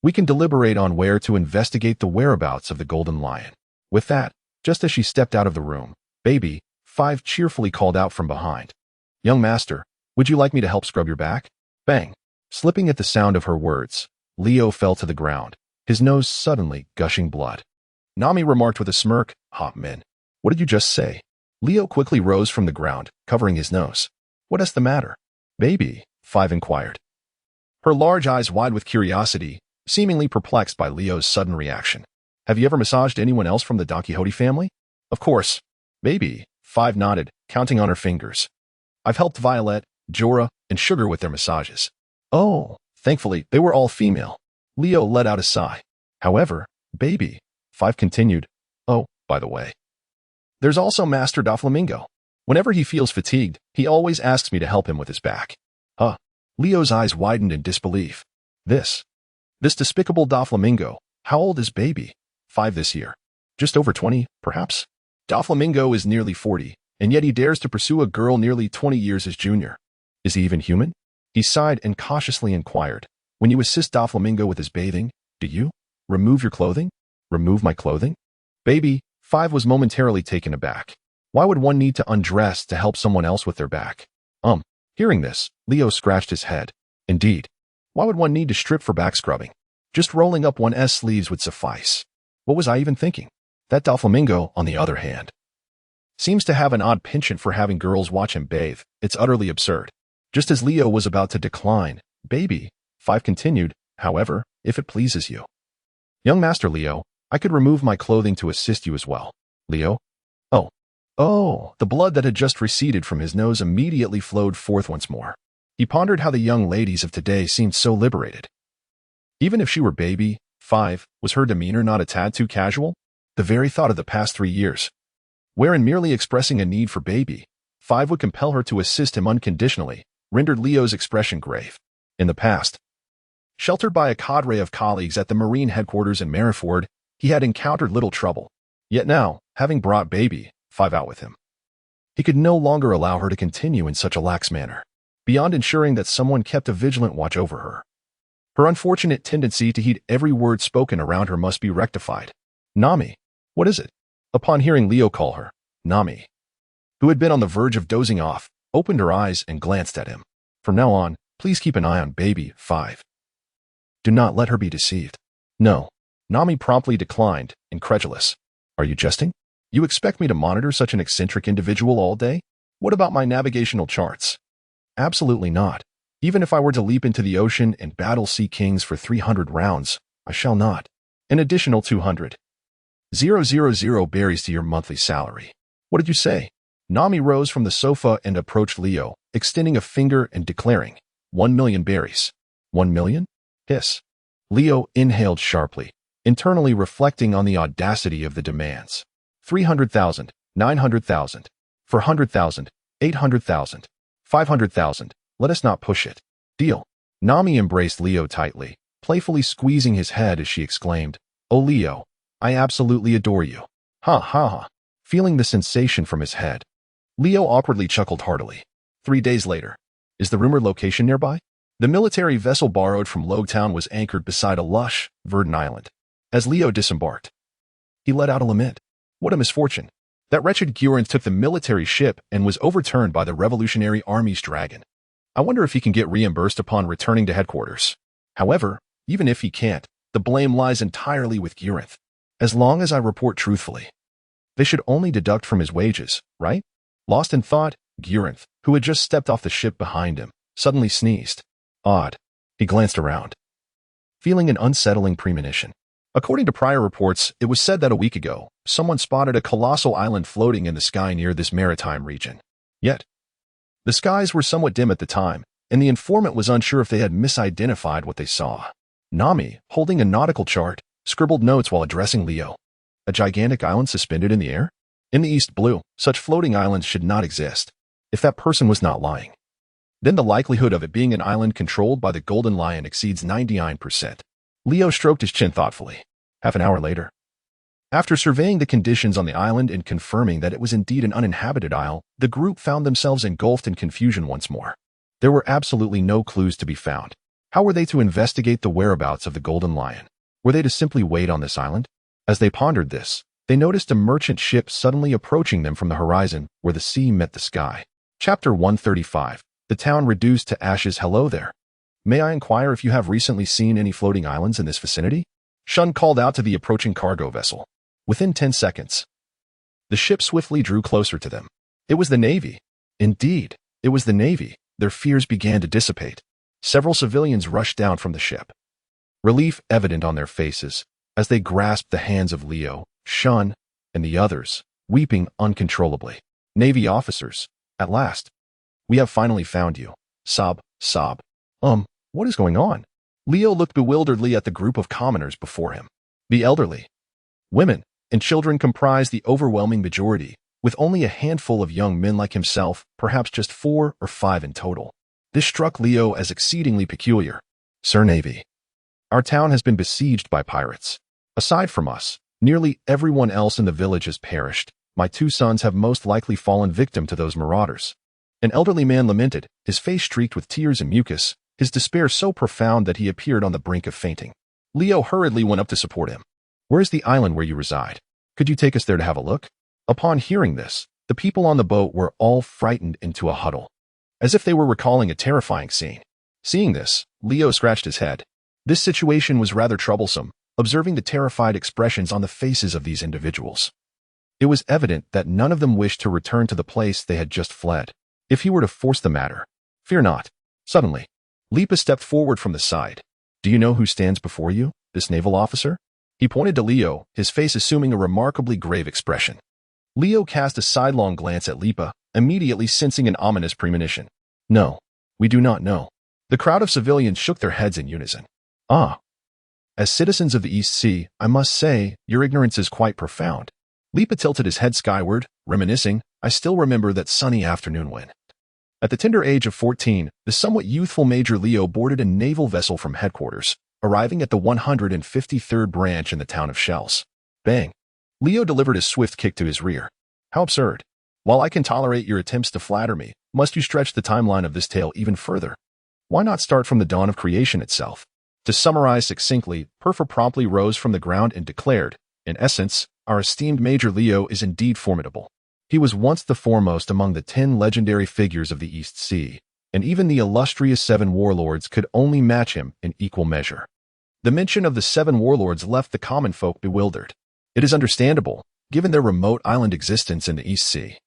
we can deliberate on where to investigate the whereabouts of the Golden Lion. With that, just as she stepped out of the room, Baby, 5 cheerfully called out from behind. Young master, would you like me to help scrub your back? Bang! Slipping at the sound of her words, Leo fell to the ground, his nose suddenly gushing blood. Nami remarked with a smirk, Hot men. What did you just say? Leo quickly rose from the ground, covering his nose. What is the matter? Baby, 5 inquired, her large eyes wide with curiosity, seemingly perplexed by Leo's sudden reaction. Have you ever massaged anyone else from the Don Quixote family? Of course. Baby, 5 nodded, counting on her fingers. I've helped Violet, Jorah, and Sugar with their massages. Oh, thankfully, they were all female. Leo let out a sigh. However, baby, 5 continued, oh, by the way. There's also Master Doflamingo. Whenever he feels fatigued, he always asks me to help him with his back. Huh. Leo's eyes widened in disbelief. This despicable Doflamingo. How old is baby? 5 this year. Just over 20, perhaps? Doflamingo is nearly 40, and yet he dares to pursue a girl nearly 20 years his junior. Is he even human? He sighed and cautiously inquired. When you assist Doflamingo with his bathing, do you remove your clothing? Remove my clothing? Baby, 5 was momentarily taken aback. Why would one need to undress to help someone else with their back? Hearing this, Leo scratched his head. Indeed. Why would one need to strip for back scrubbing? Just rolling up one's sleeves would suffice. What was I even thinking? That Doflamingo, on the other hand, seems to have an odd penchant for having girls watch him bathe. It's utterly absurd. Just as Leo was about to decline, baby, 5 continued, however, if it pleases you. Young Master Leo, I could remove my clothing to assist you as well. Leo? Oh, the blood that had just receded from his nose immediately flowed forth once more. He pondered how the young ladies of today seemed so liberated. Even if she were baby, 5, was her demeanor not a tad too casual? The very thought of the past 3 years, wherein merely expressing a need for baby, 5 would compel her to assist him unconditionally, rendered Leo's expression grave. In the past, sheltered by a cadre of colleagues at the Marine headquarters in Mariford, he had encountered little trouble. Yet now, having brought baby, 5 out with him, he could no longer allow her to continue in such a lax manner, beyond ensuring that someone kept a vigilant watch over her. Her unfortunate tendency to heed every word spoken around her must be rectified. Nami, what is it? Upon hearing Leo call her, Nami, who had been on the verge of dozing off, opened her eyes and glanced at him. From now on, please keep an eye on baby, 5. Do not let her be deceived. No. Nami promptly declined, incredulous. Are you jesting? You expect me to monitor such an eccentric individual all day? What about my navigational charts? Absolutely not. Even if I were to leap into the ocean and battle sea kings for 300 rounds, I shall not. An additional 200. 000 berries to your monthly salary. What did you say? Nami rose from the sofa and approached Leo, extending a finger and declaring, 1 million berries. 1 million? Hiss. Leo inhaled sharply, internally reflecting on the audacity of the demands. 300,000, 900,000, 400,000, 800,000, 500,000. Let us not push it. Deal. Nami embraced Leo tightly, playfully squeezing his head as she exclaimed, Oh Leo, I absolutely adore you. Ha ha ha. Feeling the sensation from his head, Leo awkwardly chuckled heartily. 3 days later. Is the rumored location nearby? The military vessel borrowed from Logtown was anchored beside a lush, verdant island. As Leo disembarked, he let out a lament. What a misfortune. That wretched Gurant took the military ship and was overturned by the Revolutionary Army's dragon. I wonder if he can get reimbursed upon returning to headquarters. However, even if he can't, the blame lies entirely with Gurant. As long as I report truthfully, they should only deduct from his wages, right? Lost in thought, Gurant, who had just stepped off the ship behind him, suddenly sneezed. Odd. He glanced around, feeling an unsettling premonition. According to prior reports, it was said that a week ago, someone spotted a colossal island floating in the sky near this maritime region. Yet, the skies were somewhat dim at the time, and the informant was unsure if they had misidentified what they saw. Nami, holding a nautical chart, scribbled notes while addressing Leo. A gigantic island suspended in the air? In the East Blue, such floating islands should not exist. If that person was not lying, then the likelihood of it being an island controlled by the Golden Lion exceeds 99%. Leo stroked his chin thoughtfully. Half an hour later, after surveying the conditions on the island and confirming that it was indeed an uninhabited isle, the group found themselves engulfed in confusion once more. There were absolutely no clues to be found. How were they to investigate the whereabouts of the Golden Lion? Were they to simply wait on this island? As they pondered this, they noticed a merchant ship suddenly approaching them from the horizon where the sea met the sky. Chapter 135. The town reduced to ashes. Hello there. May I inquire if you have recently seen any floating islands in this vicinity? Shun called out to the approaching cargo vessel. Within 10 seconds, the ship swiftly drew closer to them. It was the Navy. Indeed, it was the Navy. Their fears began to dissipate. Several civilians rushed down from the ship, relief evident on their faces as they grasped the hands of Leo, Shun, and the others, weeping uncontrollably. Navy officers, at last. We have finally found you. Sob, sob. What is going on? Leo looked bewilderedly at the group of commoners before him. The elderly, women, and children comprised the overwhelming majority, with only a handful of young men like himself, perhaps just 4 or 5 in total. This struck Leo as exceedingly peculiar. "Sir Navy, our town has been besieged by pirates. Aside from us, nearly everyone else in the village has perished. My 2 sons have most likely fallen victim to those marauders." An elderly man lamented, his face streaked with tears and mucus, his despair so profound that he appeared on the brink of fainting. Leo hurriedly went up to support him. "Where is the island where you reside? Could you take us there to have a look?" Upon hearing this, the people on the boat were all frightened into a huddle, as if they were recalling a terrifying scene. Seeing this, Leo scratched his head. This situation was rather troublesome, observing the terrified expressions on the faces of these individuals. It was evident that none of them wished to return to the place they had just fled. If he were to force the matter, fear not. Suddenly, Lipa stepped forward from the side. "Do you know who stands before you, this naval officer?" He pointed to Leo, his face assuming a remarkably grave expression. Leo cast a sidelong glance at Lipa, immediately sensing an ominous premonition. "No, we do not know." The crowd of civilians shook their heads in unison. "Ah. As citizens of the East Sea, I must say, your ignorance is quite profound." Lipa tilted his head skyward, reminiscing, "I still remember that sunny afternoon when." At the tender age of 14, the somewhat youthful Major Leo boarded a naval vessel from headquarters, arriving at the 153rd branch in the town of Shells. Bang! Leo delivered a swift kick to his rear. "How absurd. While I can tolerate your attempts to flatter me, must you stretch the timeline of this tale even further? Why not start from the dawn of creation itself?" To summarize succinctly, Perfo promptly rose from the ground and declared, "In essence, our esteemed Major Leo is indeed formidable. He was once the foremost among the 10 legendary figures of the East Sea, and even the illustrious 7 warlords could only match him in equal measure." The mention of the 7 warlords left the common folk bewildered. It is understandable, given their remote island existence in the East Sea,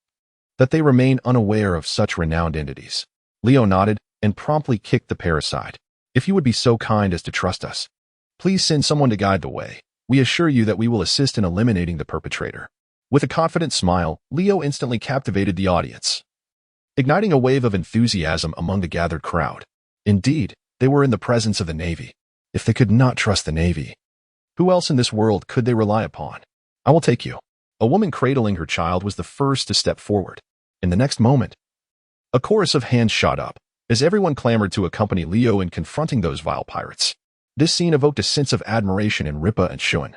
that they remain unaware of such renowned entities. Leo nodded and promptly kicked the pair aside. "If you would be so kind as to trust us, please send someone to guide the way. We assure you that we will assist in eliminating the perpetrator." With a confident smile, Leo instantly captivated the audience, igniting a wave of enthusiasm among the gathered crowd. Indeed, they were in the presence of the Navy. If they could not trust the Navy, who else in this world could they rely upon? "I will take you." A woman cradling her child was the first to step forward. In the next moment, a chorus of hands shot up, as everyone clamored to accompany Leo in confronting those vile pirates. This scene evoked a sense of admiration in Ripa and Shun,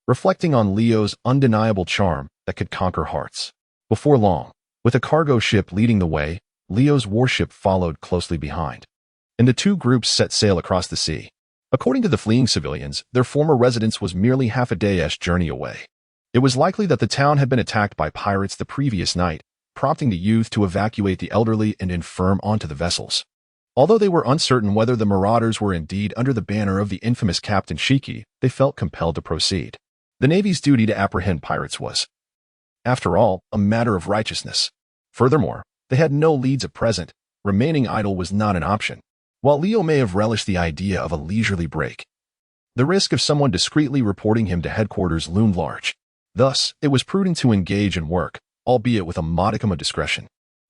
reflecting on Leo's undeniable charm that could conquer hearts. Before long, with a cargo ship leading the way, Leo's warship followed closely behind, and the 2 groups set sail across the sea. According to the fleeing civilians, their former residence was merely half a day's journey away. It was likely that the town had been attacked by pirates the previous night, prompting the youth to evacuate the elderly and infirm onto the vessels. Although they were uncertain whether the marauders were indeed under the banner of the infamous Captain Shiki, they felt compelled to proceed. The Navy's duty to apprehend pirates was, after all, a matter of righteousness. Furthermore, they had no leads at present. Remaining idle was not an option. While Leo may have relished the idea of a leisurely break, the risk of someone discreetly reporting him to headquarters loomed large. Thus, it was prudent to engage in work, albeit with a modicum of discretion.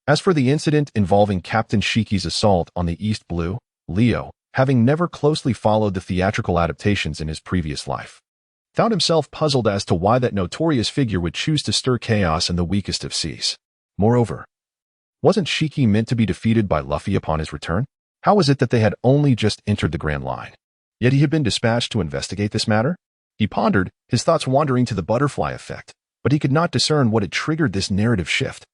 As for the incident involving Captain Shiki's assault on the East Blue, Leo, having never closely followed the theatrical adaptations in his previous life, found himself puzzled as to why that notorious figure would choose to stir chaos in the weakest of seas. Moreover, wasn't Shiki meant to be defeated by Luffy upon his return? How was it that they had only just entered the Grand Line? Yet he had been dispatched to investigate this matter? He pondered, his thoughts wandering to the butterfly effect, but he could not discern what had triggered this narrative shift.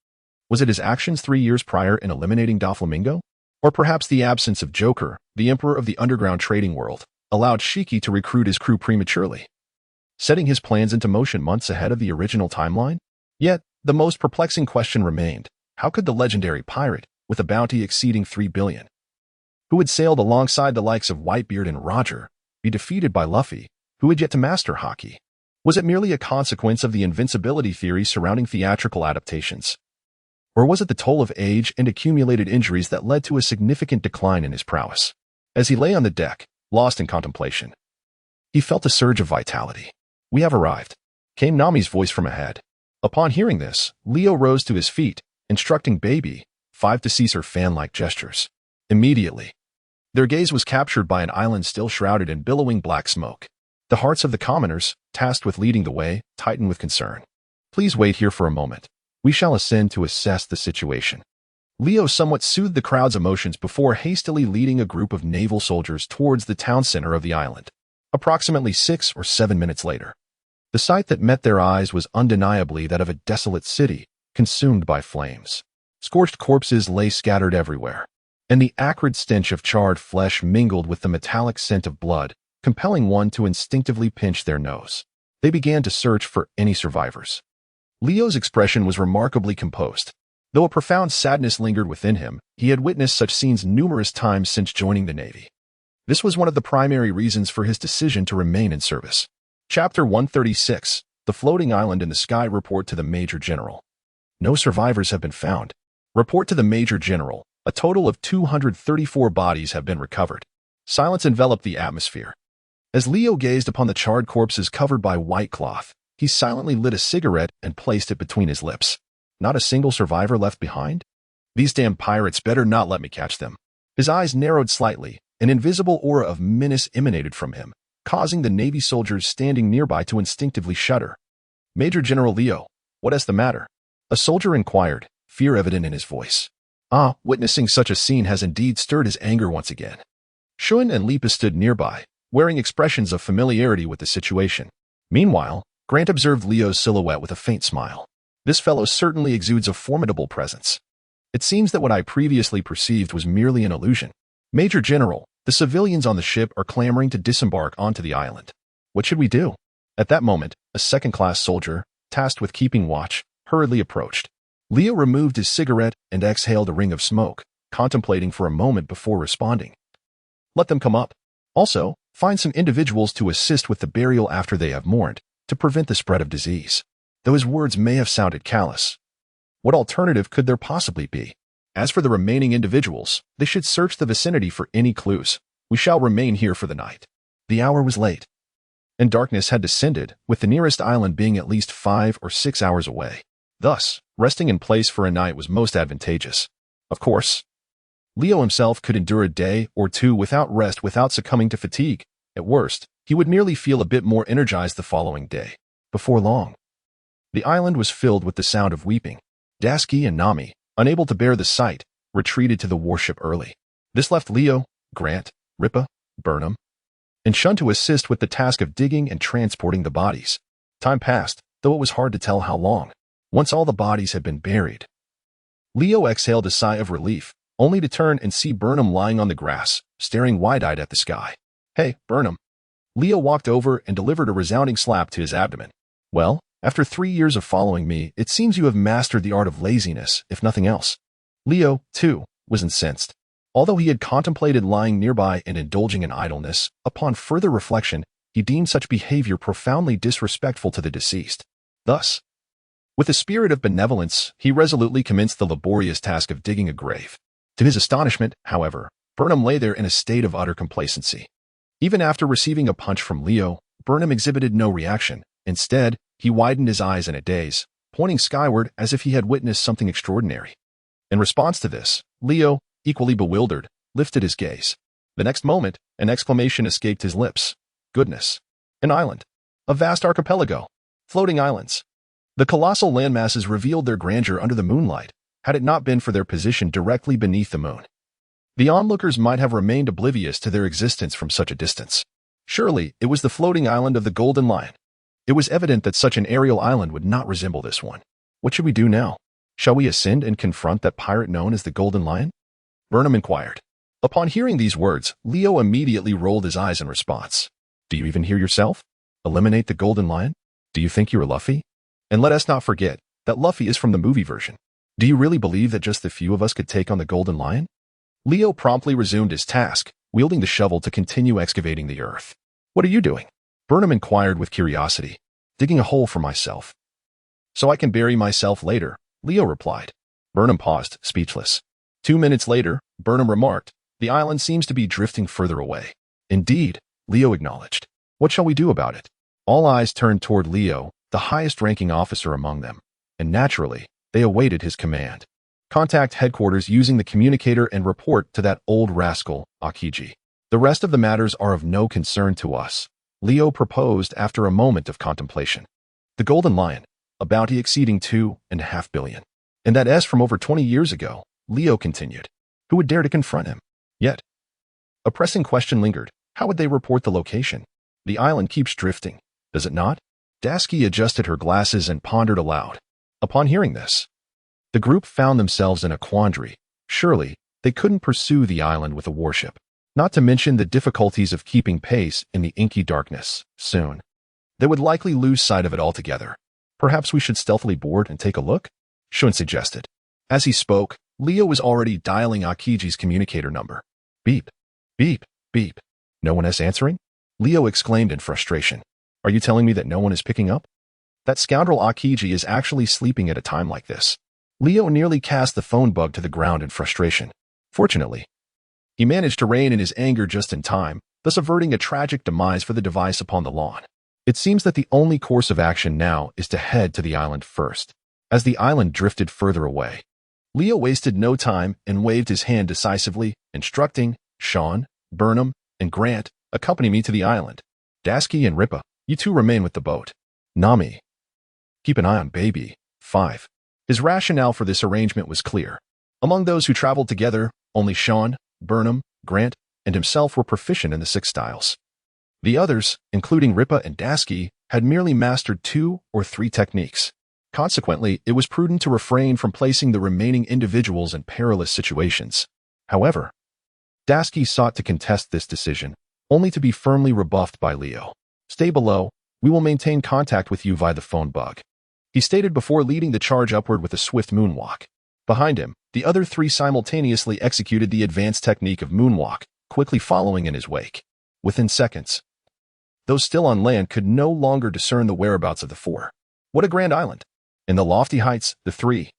Was it his actions 3 years prior in eliminating Doflamingo? Or perhaps the absence of Joker, the emperor of the underground trading world, allowed Shiki to recruit his crew prematurely, setting his plans into motion months ahead of the original timeline? Yet, the most perplexing question remained: how could the legendary pirate, with a bounty exceeding 3 billion, who had sailed alongside the likes of Whitebeard and Roger, be defeated by Luffy, who had yet to master Haki? Was it merely a consequence of the invincibility theory surrounding theatrical adaptations? Or was it the toll of age and accumulated injuries that led to a significant decline in his prowess? As he lay on the deck, lost in contemplation, he felt a surge of vitality. "We have arrived," came Nami's voice from ahead. Upon hearing this, Leo rose to his feet, instructing Baby 5 to cease her fan-like gestures. Immediately, their gaze was captured by an island still shrouded in billowing black smoke. The hearts of the commoners, tasked with leading the way, tightened with concern. Please wait here for a moment. We shall ascend to assess the situation. Leo somewhat soothed the crowd's emotions before hastily leading a group of naval soldiers towards the town center of the island. Approximately 6 or 7 minutes later, the sight that met their eyes was undeniably that of a desolate city, consumed by flames. Scorched corpses lay scattered everywhere, and the acrid stench of charred flesh mingled with the metallic scent of blood, compelling one to instinctively pinch their nose. They began to search for any survivors. Leo's expression was remarkably composed. Though a profound sadness lingered within him, he had witnessed such scenes numerous times since joining the Navy. This was one of the primary reasons for his decision to remain in service. Chapter 136, The Floating Island in the Sky. Report to the Major General. No survivors have been found. Report to the Major General. A total of 234 bodies have been recovered. Silence enveloped the atmosphere. As Leo gazed upon the charred corpses covered by white cloth, he silently lit a cigarette and placed it between his lips. Not a single survivor left behind? These damn pirates better not let me catch them. His eyes narrowed slightly. An invisible aura of menace emanated from him, causing the Navy soldiers standing nearby to instinctively shudder. Major General Leo, what is the matter? A soldier inquired, fear evident in his voice. Witnessing such a scene has indeed stirred his anger once again. Shun and Lipa stood nearby, wearing expressions of familiarity with the situation. Meanwhile, Grant observed Leo's silhouette with a faint smile. This fellow certainly exudes a formidable presence. It seems that what I previously perceived was merely an illusion. Major General, the civilians on the ship are clamoring to disembark onto the island. What should we do? At that moment, a second-class soldier, tasked with keeping watch, hurriedly approached. Leo removed his cigarette and exhaled a ring of smoke, contemplating for a moment before responding. Let them come up. Also, find some individuals to assist with the burial after they have mourned, to prevent the spread of disease. Though his words may have sounded callous, what alternative could there possibly be? As for the remaining individuals, they should search the vicinity for any clues. We shall remain here for the night. The hour was late, and darkness had descended, with the nearest island being at least 5 or 6 hours away. Thus, resting in place for a night was most advantageous. Of course, Leo himself could endure a day or two without rest without succumbing to fatigue. At worst, he would merely feel a bit more energized the following day. Before long, the island was filled with the sound of weeping. Dasky and Nami, unable to bear the sight, retreated to the warship early. This left Leo, Grant, Ripa, Burnham, and Shun to assist with the task of digging and transporting the bodies. Time passed, though it was hard to tell how long. Once all the bodies had been buried, Leo exhaled a sigh of relief, only to turn and see Burnham lying on the grass, staring wide-eyed at the sky. Hey, Burnham. Leo walked over and delivered a resounding slap to his abdomen. Well, after 3 years of following me, it seems you have mastered the art of laziness, if nothing else. Leo, too, was incensed. Although he had contemplated lying nearby and indulging in idleness, upon further reflection, he deemed such behavior profoundly disrespectful to the deceased. Thus, with a spirit of benevolence, he resolutely commenced the laborious task of digging a grave. To his astonishment, however, Burnham lay there in a state of utter complacency. Even after receiving a punch from Leo, Burnham exhibited no reaction. Instead, he widened his eyes in a daze, pointing skyward as if he had witnessed something extraordinary. In response to this, Leo, equally bewildered, lifted his gaze. The next moment, an exclamation escaped his lips. Goodness! An island! A vast archipelago! Floating islands! The colossal landmasses revealed their grandeur under the moonlight, had it not been for their position directly beneath the moon. The onlookers might have remained oblivious to their existence from such a distance. Surely, it was the floating island of the Golden Lion. It was evident that such an aerial island would not resemble this one. What should we do now? Shall we ascend and confront that pirate known as the Golden Lion? Burnham inquired. Upon hearing these words, Leo immediately rolled his eyes in response. Do you even hear yourself? Eliminate the Golden Lion? Do you think you are Luffy? And let us not forget that Luffy is from the movie version. Do you really believe that just the few of us could take on the Golden Lion? Leo promptly resumed his task, wielding the shovel to continue excavating the earth. What are you doing? Burnham inquired with curiosity. Digging a hole for myself. So I can bury myself later, Leo replied. Burnham paused, speechless. 2 minutes later, Burnham remarked, the island seems to be drifting further away. Indeed, Leo acknowledged. What shall we do about it? All eyes turned toward Leo, the highest-ranking officer among them, and naturally, they awaited his command. Contact headquarters using the communicator and report to that old rascal, Akiji. The rest of the matters are of no concern to us. Leo proposed after a moment of contemplation. The Golden Lion, a bounty exceeding 2.5 billion. And that S from over 20 years ago, Leo continued. Who would dare to confront him? Yet, a pressing question lingered. How would they report the location? The island keeps drifting, does it not? Dasky adjusted her glasses and pondered aloud. Upon hearing this, the group found themselves in a quandary. Surely, they couldn't pursue the island with a warship, not to mention the difficulties of keeping pace in the inky darkness. Soon, they would likely lose sight of it altogether. Perhaps we should stealthily board and take a look? Shun suggested. As he spoke, Leo was already dialing Akiji's communicator number. Beep, beep, beep. No one is answering? Leo exclaimed in frustration. Are you telling me that no one is picking up? That scoundrel Akiji is actually sleeping at a time like this. Leo nearly cast the phone bug to the ground in frustration. Fortunately, he managed to rein in his anger just in time, thus averting a tragic demise for the device upon the lawn. It seems that the only course of action now is to head to the island first. As the island drifted further away, Leo wasted no time and waved his hand decisively, instructing Sean, Burnham, and Grant, accompany me to the island. Dasky and Ripa, you two remain with the boat. Nami, keep an eye on baby. 5. His rationale for this arrangement was clear. Among those who traveled together, only Sean, Burnham, Grant, and himself were proficient in the 6 styles. The others, including Ripa and Dasky, had merely mastered 2 or 3 techniques. Consequently, it was prudent to refrain from placing the remaining individuals in perilous situations. However, Dasky sought to contest this decision, only to be firmly rebuffed by Leo. Stay below, we will maintain contact with you via the phone bug, he stated before leading the charge upward with a swift moonwalk. Behind him, the other 3 simultaneously executed the advanced technique of moonwalk, quickly following in his wake. Within seconds, those still on land could no longer discern the whereabouts of the 4. What a grand island! In the lofty heights, the 3,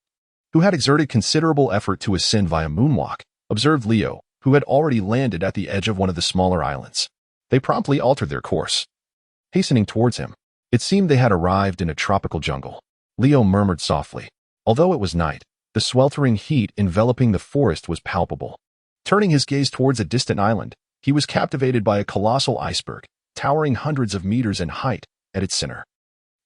who had exerted considerable effort to ascend via moonwalk, observed Leo, who had already landed at the edge of one of the smaller islands. They promptly altered their course, hastening towards him. It seemed they had arrived in a tropical jungle. Leo murmured softly. Although it was night, the sweltering heat enveloping the forest was palpable. Turning his gaze towards a distant island, he was captivated by a colossal iceberg, towering hundreds of meters in height, at its center.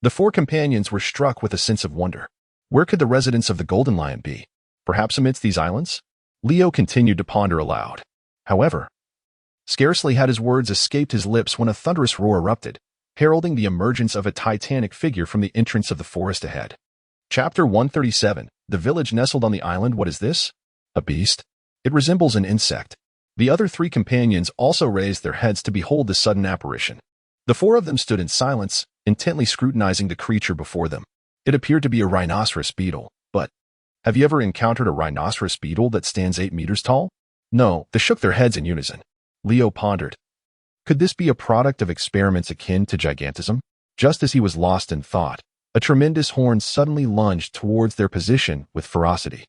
The 4 companions were struck with a sense of wonder. Where could the residence of the Golden Lion be? Perhaps amidst these islands? Leo continued to ponder aloud. However, scarcely had his words escaped his lips when a thunderous roar erupted, heralding the emergence of a titanic figure from the entrance of the forest ahead. Chapter 137. The village nestled on the island. What is this? A beast? It resembles an insect. The other 3 companions also raised their heads to behold the sudden apparition. The 4 of them stood in silence, intently scrutinizing the creature before them. It appeared to be a rhinoceros beetle, but have you ever encountered a rhinoceros beetle that stands 8 meters tall? No, they shook their heads in unison. Leo pondered. Could this be a product of experiments akin to gigantism? Just as he was lost in thought, a tremendous horn suddenly lunged towards their position with ferocity.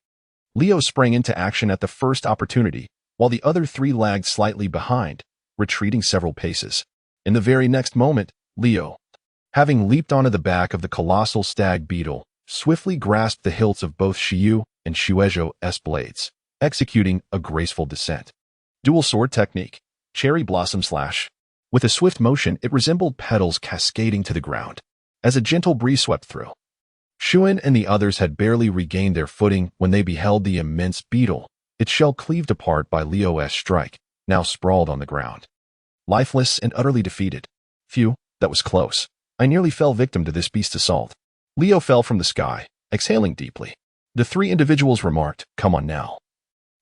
Leo sprang into action at the first opportunity, while the other 3 lagged slightly behind, retreating several paces. In the very next moment, Leo, having leaped onto the back of the colossal stag beetle, swiftly grasped the hilts of both Shiyu and Shueizhou's blades, executing a graceful descent. Dual sword technique. Cherry blossom slash. With a swift motion, it resembled petals cascading to the ground, as a gentle breeze swept through. Shun and the others had barely regained their footing when they beheld the immense beetle, its shell cleaved apart by Leo's strike, now sprawled on the ground. Lifeless and utterly defeated. Phew, that was close. I nearly fell victim to this beast's assault. Leo fell from the sky, exhaling deeply. The 3 individuals remarked, come on now.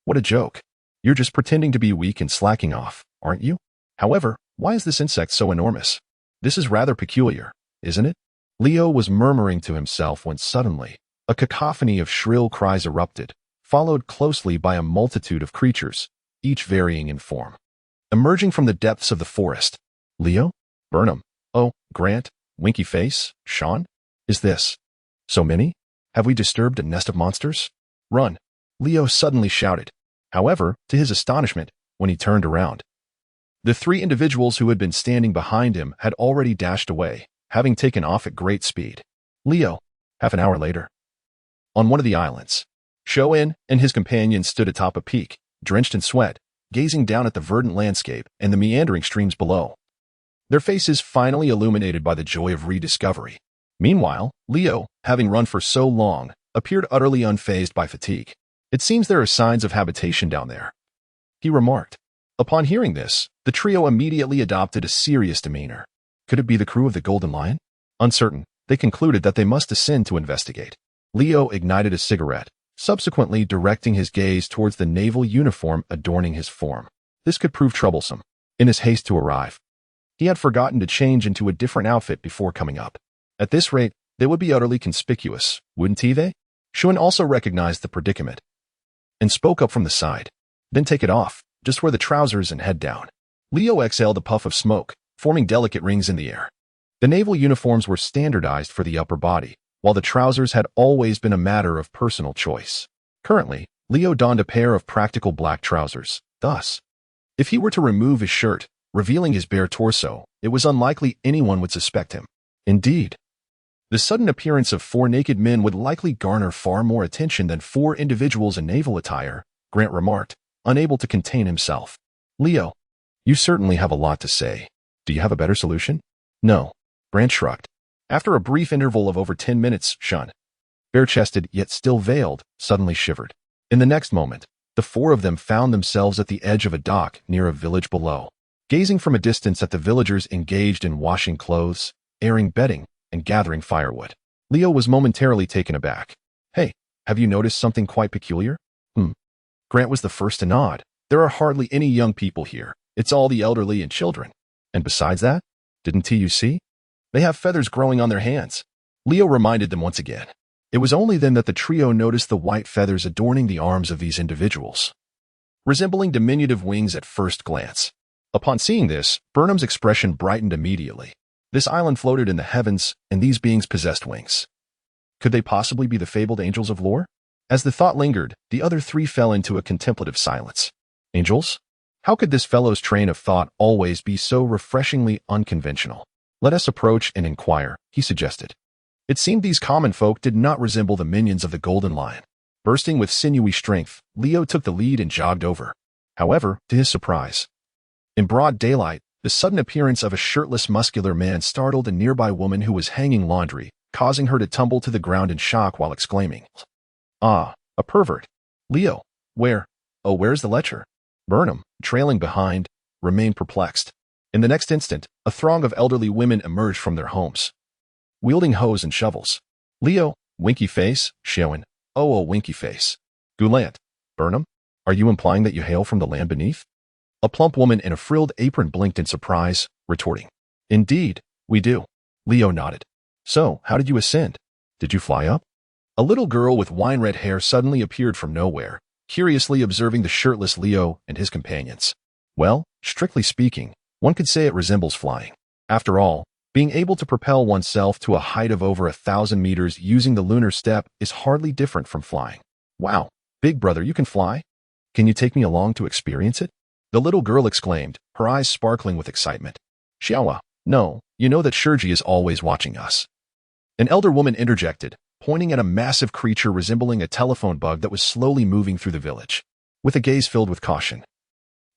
What a joke. You're just pretending to be weak and slacking off, aren't you? However, why is this insect so enormous? This is rather peculiar, isn't it? Leo was murmuring to himself when suddenly, a cacophony of shrill cries erupted, followed closely by a multitude of creatures, each varying in form. Emerging from the depths of the forest. Leo? Burnham? Oh, Grant? Winky Face? Sean? Is this so many? Have we disturbed a nest of monsters? Run! Leo suddenly shouted. However, to his astonishment, when he turned around, the 3 individuals who had been standing behind him had already dashed away, having taken off at great speed. Leo, half an hour later. On one of the islands, Shoin and his companions stood atop a peak, drenched in sweat, gazing down at the verdant landscape and the meandering streams below. their faces finally illuminated by the joy of rediscovery. Meanwhile, Leo, having run for so long, appeared utterly unfazed by fatigue. "It seems there are signs of habitation down there," he remarked. Upon hearing this, the trio immediately adopted a serious demeanor. Could it be the crew of the Golden Lion? Uncertain, they concluded that they must ascend to investigate. Leo ignited a cigarette, subsequently directing his gaze towards the naval uniform adorning his form. This could prove troublesome. In his haste to arrive, he had forgotten to change into a different outfit before coming up. At this rate, they would be utterly conspicuous, wouldn't they? Shun also recognized the predicament and spoke up from the side. "Then take it off, just wear the trousers and head down." Leo exhaled a puff of smoke, forming delicate rings in the air. The naval uniforms were standardized for the upper body, while the trousers had always been a matter of personal choice. Currently, Leo donned a pair of practical black trousers. Thus, if he were to remove his shirt, revealing his bare torso, it was unlikely anyone would suspect him. Indeed, the sudden appearance of 4 naked men would likely garner far more attention than 4 individuals in naval attire, Grant remarked, unable to contain himself. "Leo, you certainly have a lot to say. Do you have a better solution?" "No," Grant shrugged. After a brief interval of over 10 minutes, Shun, bare-chested yet still veiled, suddenly shivered. In the next moment, the 4 of them found themselves at the edge of a dock near a village below. Gazing from a distance at the villagers engaged in washing clothes, airing bedding, and gathering firewood, Leo was momentarily taken aback. "Hey, have you noticed something quite peculiar?" Grant was the first to nod. "There are hardly any young people here. It's all the elderly and children. And besides that, didn't you see? They have feathers growing on their hands." Leo reminded them once again. It was only then that the trio noticed the white feathers adorning the arms of these individuals, resembling diminutive wings at first glance. Upon seeing this, Burnham's expression brightened immediately. This island floated in the heavens, and these beings possessed wings. Could they possibly be the fabled angels of lore? As the thought lingered, the other 3 fell into a contemplative silence. Angels? How could this fellow's train of thought always be so refreshingly unconventional? "Let us approach and inquire," he suggested. It seemed these common folk did not resemble the minions of the Golden Lion. Bursting with sinewy strength, Leo took the lead and jogged over. However, to his surprise, in broad daylight, the sudden appearance of a shirtless, muscular man startled a nearby woman who was hanging laundry, causing her to tumble to the ground in shock while exclaiming, "Ah, a pervert. Leo, where's the lecher?" Burnham, trailing behind, remained perplexed. In the next instant, a throng of elderly women emerged from their homes, wielding hoes and shovels. "Leo, winky face, Showin. Oh, winky face. Jubilant. Burnham, are you implying that you hail from the land beneath?" A plump woman in a frilled apron blinked in surprise, retorting, "Indeed, we do." Leo nodded. "So, how did you ascend? Did you fly up?" A little girl with wine-red hair suddenly appeared from nowhere, curiously observing the shirtless Leo and his companions. "Well, strictly speaking, one could say it resembles flying. After all, being able to propel oneself to a height of over 1,000 meters using the lunar step is hardly different from flying." "Wow, big brother, you can fly? Can you take me along to experience it?" the little girl exclaimed, her eyes sparkling with excitement. "Xiaowa, no, you know that Shurji is always watching us." An elder woman interjected, pointing at a massive creature resembling a telephone bug that was slowly moving through the village. With a gaze filled with caution,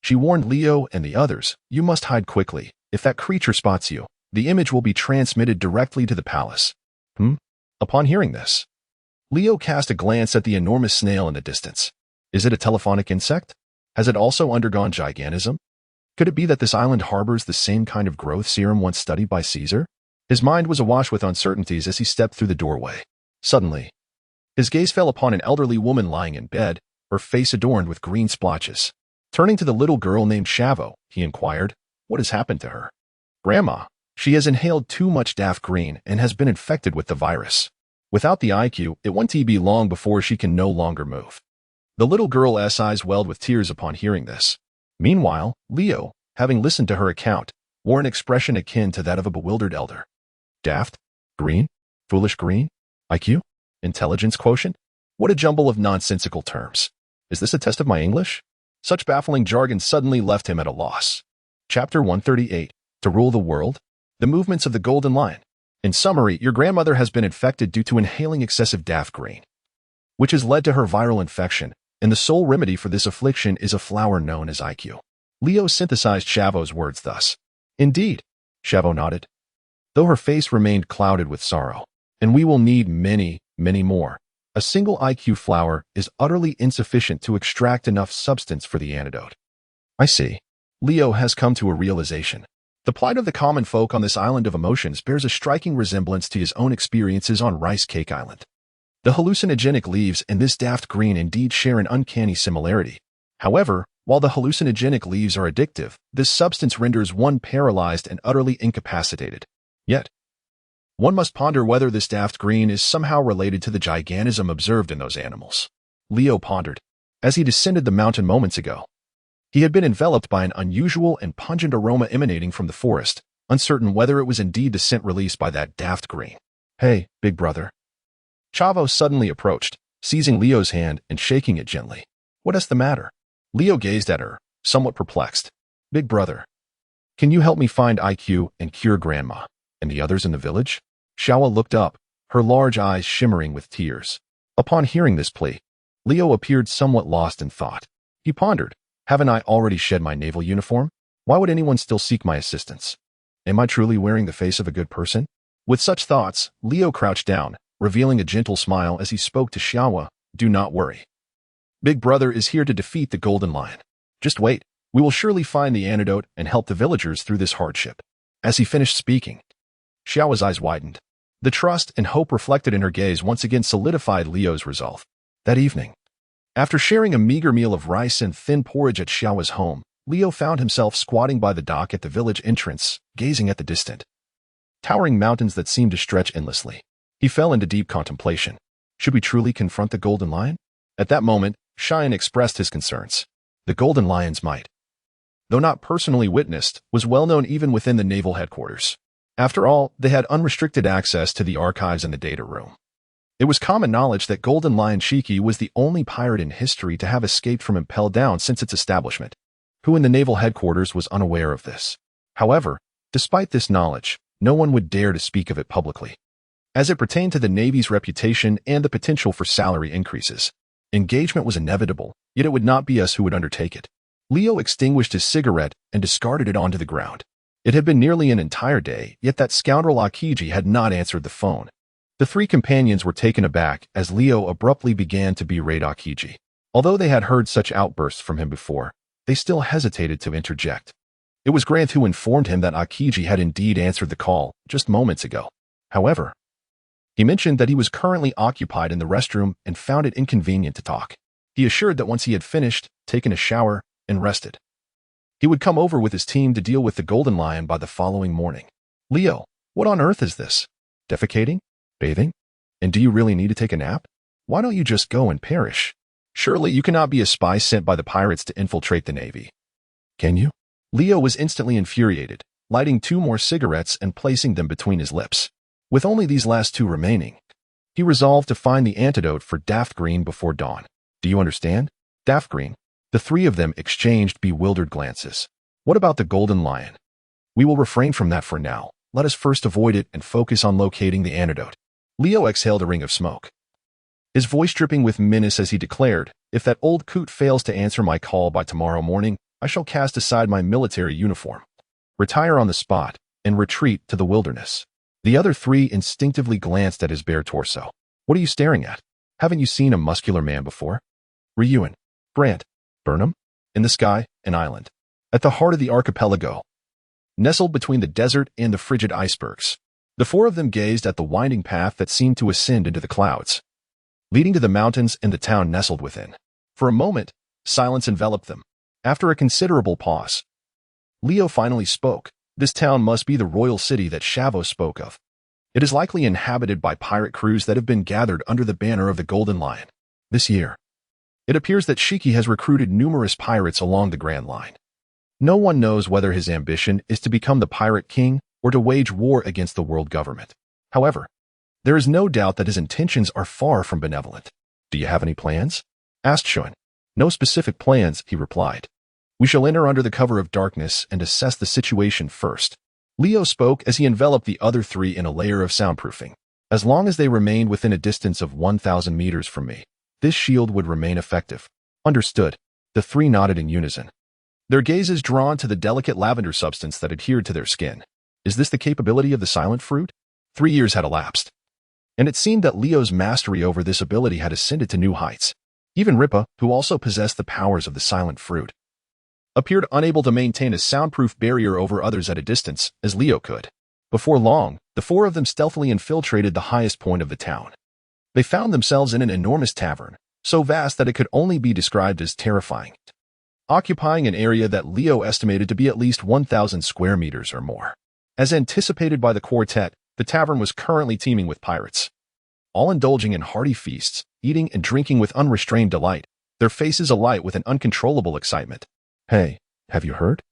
she warned Leo and the others, "You must hide quickly. If that creature spots you, the image will be transmitted directly to the palace." Upon hearing this, Leo cast a glance at the enormous snail in the distance. Is it a telephonic insect? Has it also undergone gigantism? Could it be that this island harbors the same kind of growth serum once studied by Caesar? His mind was awash with uncertainties as he stepped through the doorway. Suddenly, his gaze fell upon an elderly woman lying in bed, her face adorned with green splotches. Turning to the little girl named Shavo, he inquired, "What has happened to her?" "Grandma, she has inhaled too much daff green and has been infected with the virus. Without the IQ, it won't be long before she can no longer move." The little girl's eyes welled with tears upon hearing this. Meanwhile, Leo, having listened to her account, wore an expression akin to that of a bewildered elder. Daft? Green? Foolish green? IQ? Intelligence quotient? What a jumble of nonsensical terms. Is this a test of my English? Such baffling jargon suddenly left him at a loss. Chapter 138. To Rule the World? The Movements of the Golden Lion. In summary, your grandmother has been infected due to inhaling excessive daff green, which has led to her viral infection, and the sole remedy for this affliction is a flower known as IQ. Leo synthesized Shavo's words thus. Indeed, Shavo nodded, though her face remained clouded with sorrow. And we will need many, many more. A single IQ flower is utterly insufficient to extract enough substance for the antidote. I see. Leo has come to a realization. The plight of the common folk on this island of emotions bears a striking resemblance to his own experiences on Rice Cake Island. The hallucinogenic leaves and this daft green indeed share an uncanny similarity. However, while the hallucinogenic leaves are addictive, this substance renders one paralyzed and utterly incapacitated. Yet, one must ponder whether this daft green is somehow related to the gigantism observed in those animals. Leo pondered. As he descended the mountain moments ago, he had been enveloped by an unusual and pungent aroma emanating from the forest, uncertain whether it was indeed the scent released by that daft green. Hey, big brother. Chavo suddenly approached, seizing Leo's hand and shaking it gently. What is the matter? Leo gazed at her, somewhat perplexed. Big brother, can you help me find IQ and cure Grandma and the others in the village? Shawa looked up, her large eyes shimmering with tears. Upon hearing this plea, Leo appeared somewhat lost in thought. He pondered, haven't I already shed my naval uniform? Why would anyone still seek my assistance? Am I truly wearing the face of a good person? With such thoughts, Leo crouched down, revealing a gentle smile as he spoke to Shawa. Do not worry. Big brother is here to defeat the Golden Lion. Just wait, we will surely find the antidote and help the villagers through this hardship. As he finished speaking, Shawa's eyes widened. The trust and hope reflected in her gaze once again solidified Leo's resolve. That evening, after sharing a meager meal of rice and thin porridge at Shawa's home, Leo found himself squatting by the dock at the village entrance, gazing at the distant, towering mountains that seemed to stretch endlessly. He fell into deep contemplation. Should we truly confront the Golden Lion? At that moment, Cheyenne expressed his concerns. The Golden Lion's might, though not personally witnessed, was well known even within the naval headquarters. After all, they had unrestricted access to the archives and the data room. It was common knowledge that Golden Lion Shiki was the only pirate in history to have escaped from Impel Down since its establishment. Who in the naval headquarters was unaware of this? However, despite this knowledge, no one would dare to speak of it publicly, as it pertained to the Navy's reputation and the potential for salary increases. Engagement was inevitable, yet it would not be us who would undertake it. Leo extinguished his cigarette and discarded it onto the ground. It had been nearly an entire day, yet that scoundrel Akiji had not answered the phone. The three companions were taken aback as Leo abruptly began to berate Akiji. Although they had heard such outbursts from him before, they still hesitated to interject. It was Grant who informed him that Akiji had indeed answered the call just moments ago. However, he mentioned that he was currently occupied in the restroom and found it inconvenient to talk. He assured that once he had finished, taken a shower, and rested, he would come over with his team to deal with the Golden Lion by the following morning. Leo, what on earth is this? Defecating? Bathing? And do you really need to take a nap? Why don't you just go and perish? Surely you cannot be a spy sent by the pirates to infiltrate the Navy. Can you? Leo was instantly infuriated, lighting 2 more cigarettes and placing them between his lips. With only these last 2 remaining, he resolved to find the antidote for Daft Green before dawn. Do you understand? Daft Green. The 3 of them exchanged bewildered glances. What about the Golden Lion? We will refrain from that for now. Let us first avoid it and focus on locating the antidote. Leo exhaled a ring of smoke, his voice dripping with menace as he declared, if that old coot fails to answer my call by tomorrow morning, I shall cast aside my military uniform, retire on the spot, and retreat to the wilderness. The other 3 instinctively glanced at his bare torso. What are you staring at? Haven't you seen a muscular man before? Ryuen. Grant. Burnham? In the sky, an island. At the heart of the archipelago, nestled between the desert and the frigid icebergs. The 4 of them gazed at the winding path that seemed to ascend into the clouds, leading to the mountains and the town nestled within. For a moment, silence enveloped them. After a considerable pause, Leo finally spoke. This town must be the royal city that Shavo spoke of. It is likely inhabited by pirate crews that have been gathered under the banner of the Golden Lion. This year, it appears that Shiki has recruited numerous pirates along the Grand Line. No one knows whether his ambition is to become the pirate king or to wage war against the world government. However, there is no doubt that his intentions are far from benevolent. Do you have any plans? Asked Shun. No specific plans, he replied. We shall enter under the cover of darkness and assess the situation first. Leo spoke as he enveloped the other 3 in a layer of soundproofing. As long as they remained within a distance of 1,000 meters from me, this shield would remain effective. Understood. The 3 nodded in unison, their gazes drawn to the delicate lavender substance that adhered to their skin. Is this the capability of the silent fruit? 3 years had elapsed, and it seemed that Leo's mastery over this ability had ascended to new heights. Even Ripa, who also possessed the powers of the silent fruit, appeared unable to maintain a soundproof barrier over others at a distance, as Leo could. Before long, the four of them stealthily infiltrated the highest point of the town. They found themselves in an enormous tavern, so vast that it could only be described as terrifying, occupying an area that Leo estimated to be at least 1,000 square meters or more. As anticipated by the quartet, the tavern was currently teeming with pirates, all indulging in hearty feasts, eating and drinking with unrestrained delight, their faces alight with an uncontrollable excitement. "Hey, have you heard?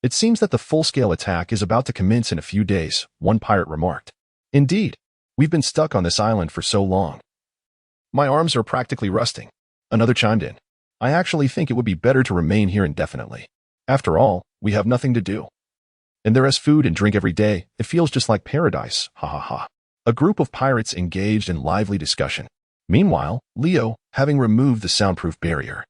It seems that the full-scale attack is about to commence in a few days," one pirate remarked. "Indeed, we've been stuck on this island for so long. My arms are practically rusting," another chimed in. "I actually think it would be better to remain here indefinitely. After all, we have nothing to do. And there is food and drink every day. It feels just like paradise, ha ha ha." A group of pirates engaged in lively discussion. Meanwhile, Leo, having removed the soundproof barrier,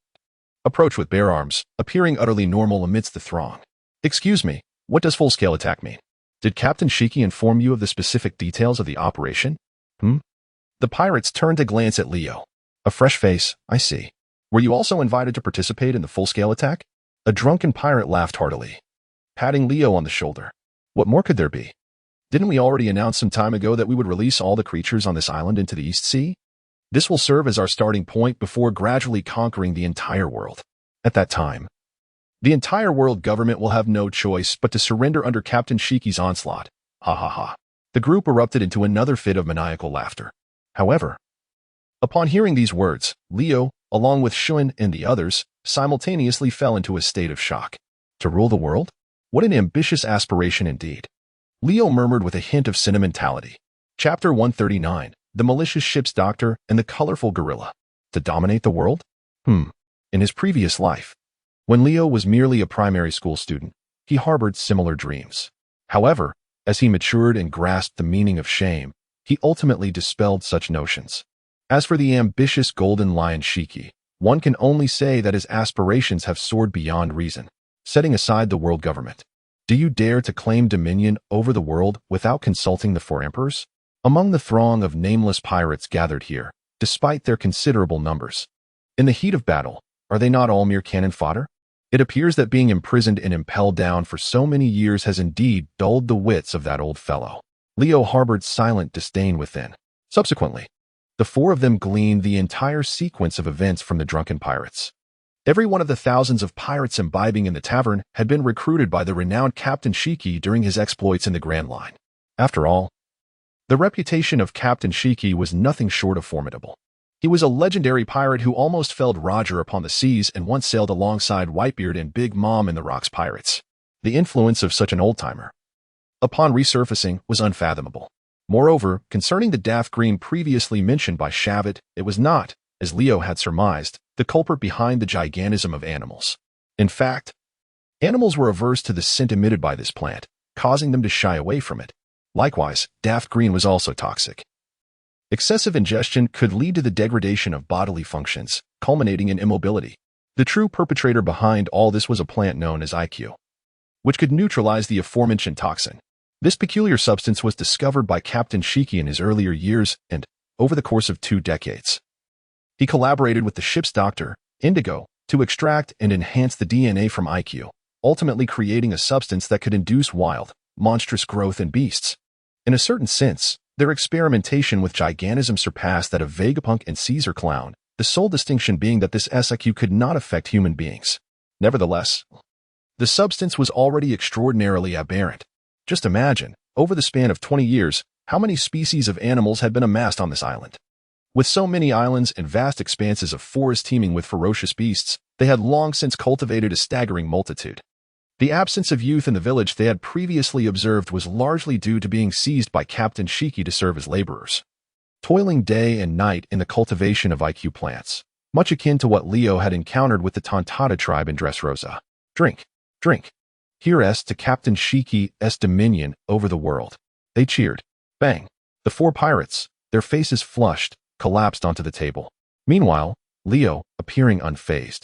approached with bare arms, appearing utterly normal amidst the throng. "Excuse me, what does full-scale attack mean? Did Captain Shiki inform you of the specific details of the operation?" The pirates turned to glance at Leo. "A fresh face, I see. Were you also invited to participate in the full-scale attack?" A drunken pirate laughed heartily, patting Leo on the shoulder. "What more could there be? Didn't we already announce some time ago that we would release all the creatures on this island into the East Sea? This will serve as our starting point before gradually conquering the entire world. At that time, the entire world government will have no choice but to surrender under Captain Shiki's onslaught. Ha ha ha." The group erupted into another fit of maniacal laughter. However, upon hearing these words, Leo, along with Shun and the others, simultaneously fell into a state of shock. To rule the world? What an ambitious aspiration indeed. Leo murmured with a hint of sentimentality. Chapter 139, The Malicious Ship's Doctor and the Colorful Gorilla. To dominate the world? In his previous life, when Leo was merely a primary school student, he harbored similar dreams. However, as he matured and grasped the meaning of shame, he ultimately dispelled such notions. As for the ambitious Golden Lion Shiki, one can only say that his aspirations have soared beyond reason, setting aside the world government. Do you dare to claim dominion over the world without consulting the four emperors? Among the throng of nameless pirates gathered here, despite their considerable numbers, in the heat of battle, are they not all mere cannon fodder? It appears that being imprisoned and impelled down for so many years has indeed dulled the wits of that old fellow. Leo harbored silent disdain within. Subsequently, the four of them gleaned the entire sequence of events from the drunken pirates. Every one of the thousands of pirates imbibing in the tavern had been recruited by the renowned Captain Shiki during his exploits in the Grand Line. After all, the reputation of Captain Shiki was nothing short of formidable. He was a legendary pirate who almost felled Roger upon the seas and once sailed alongside Whitebeard and Big Mom in the Rocks pirates. The influence of such an old-timer, upon resurfacing, was unfathomable. Moreover, concerning the daft green previously mentioned by Shavit, it was not, as Leo had surmised, the culprit behind the gigantism of animals. In fact, animals were averse to the scent emitted by this plant, causing them to shy away from it. Likewise, daft green was also toxic. Excessive ingestion could lead to the degradation of bodily functions, culminating in immobility. The true perpetrator behind all this was a plant known as IQ, which could neutralize the aforementioned toxin. This peculiar substance was discovered by Captain Shiki in his earlier years and, over the course of 2 decades, he collaborated with the ship's doctor, Indigo, to extract and enhance the DNA from IQ, ultimately creating a substance that could induce wild, monstrous growth in beasts. In a certain sense, their experimentation with gigantism surpassed that of Vegapunk and Caesar Clown, the sole distinction being that this SIQ could not affect human beings. Nevertheless, the substance was already extraordinarily aberrant. Just imagine, over the span of 20 years, how many species of animals had been amassed on this island. With so many islands and vast expanses of forest teeming with ferocious beasts, they had long since cultivated a staggering multitude. The absence of youth in the village they had previously observed was largely due to being seized by Captain Shiki to serve as laborers, toiling day and night in the cultivation of IQ plants, much akin to what Leo had encountered with the Tontata tribe in Dressrosa. Drink, drink. Here's to Captain Shiki's dominion over the world. They cheered. Bang. The 4 pirates, their faces flushed, collapsed onto the table. Meanwhile, Leo, appearing unfazed,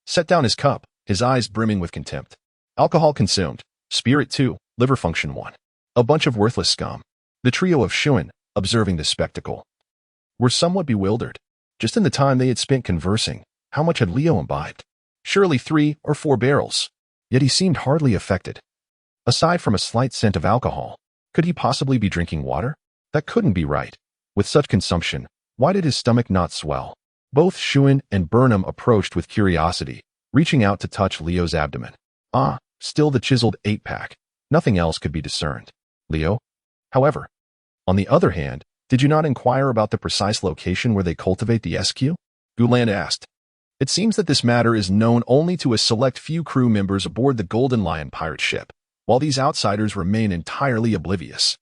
set down his cup, his eyes brimming with contempt. Alcohol consumed. Spirit 2, liver function 1. A bunch of worthless scum. The trio of Shuan, observing this spectacle, were somewhat bewildered. Just in the time they had spent conversing, how much had Leo imbibed? Surely 3 or 4 barrels. Yet he seemed hardly affected. Aside from a slight scent of alcohol, could he possibly be drinking water? That couldn't be right. With such consumption, why did his stomach not swell? Both Shuan and Burnham approached with curiosity, reaching out to touch Leo's abdomen. Still the chiseled 8-pack. Nothing else could be discerned. Leo, however, on the other hand, did you not inquire about the precise location where they cultivate the SQ? Jubilant asked. It seems that this matter is known only to a select few crew members aboard the Golden Lion pirate ship, while these outsiders remain entirely oblivious.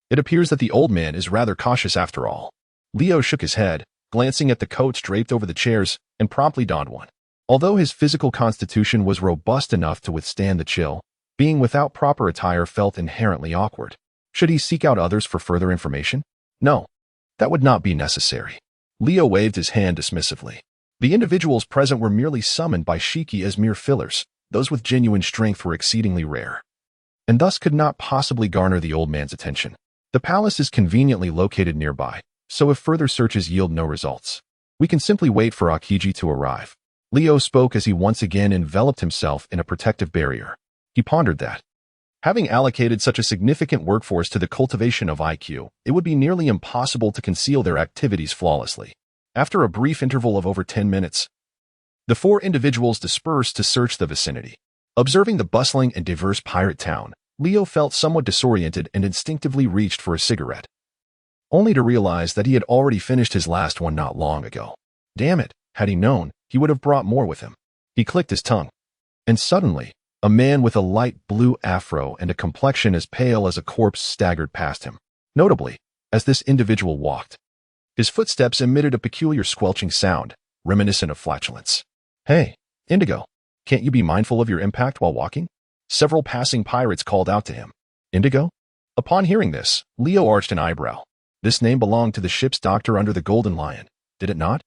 It appears that the old man is rather cautious after all. Leo shook his head, glancing at the coats draped over the chairs, and promptly donned one. Although his physical constitution was robust enough to withstand the chill, being without proper attire felt inherently awkward. Should he seek out others for further information? No, that would not be necessary. Leo waved his hand dismissively. The individuals present were merely summoned by Shiki as mere fillers. Those with genuine strength were exceedingly rare, and thus could not possibly garner the old man's attention. The palace is conveniently located nearby, so if further searches yield no results, we can simply wait for Akiji to arrive. Leo spoke as he once again enveloped himself in a protective barrier. He pondered that, having allocated such a significant workforce to the cultivation of IQ, it would be nearly impossible to conceal their activities flawlessly. After a brief interval of over 10 minutes, the 4 individuals dispersed to search the vicinity. Observing the bustling and diverse pirate town, Leo felt somewhat disoriented and instinctively reached for a cigarette, only to realize that he had already finished his last one not long ago. Damn it, had he known, he would have brought more with him. He clicked his tongue, and suddenly, a man with a light blue afro and a complexion as pale as a corpse staggered past him. Notably, as this individual walked, his footsteps emitted a peculiar squelching sound, reminiscent of flatulence. Hey, Indigo, can't you be mindful of your impact while walking? Several passing pirates called out to him. Indigo? Upon hearing this, Leo arched an eyebrow. This name belonged to the ship's doctor under the Golden Lion, did it not?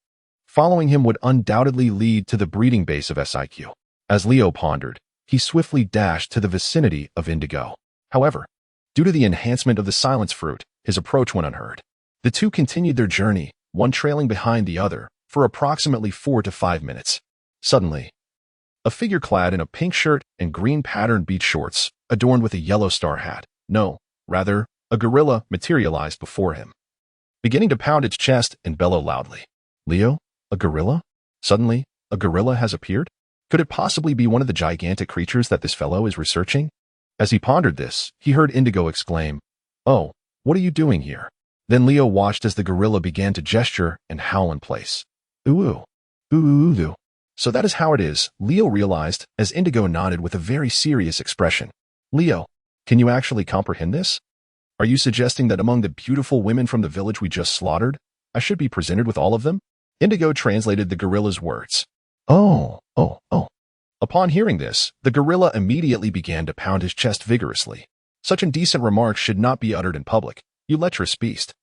Following him would undoubtedly lead to the breeding base of SIQ. As Leo pondered, he swiftly dashed to the vicinity of Indigo. However, due to the enhancement of the silence fruit, his approach went unheard. The two continued their journey, one trailing behind the other, for approximately 4 to 5 minutes. Suddenly, a figure clad in a pink shirt and green patterned beach shorts, adorned with a yellow star hat, a gorilla, materialized before him, beginning to pound its chest and bellow loudly. Leo, a gorilla? Suddenly, a gorilla has appeared? Could it possibly be one of the gigantic creatures that this fellow is researching? As he pondered this, he heard Indigo exclaim, "Oh, what are you doing here?" Then Leo watched as the gorilla began to gesture and howl in place. Ooh, ooh, ooh, ooh. So that is how it is, Leo realized as Indigo nodded with a very serious expression. Leo, can you actually comprehend this? Are you suggesting that among the beautiful women from the village we just slaughtered, I should be presented with all of them? Indigo translated the gorilla's words. Oh. Upon hearing this, the gorilla immediately began to pound his chest vigorously. Such indecent remarks should not be uttered in public, you lecherous beast.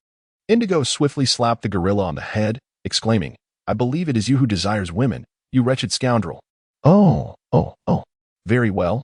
Indigo swiftly slapped the gorilla on the head, exclaiming, I believe it is you who desires women, you wretched scoundrel. Oh. Very well.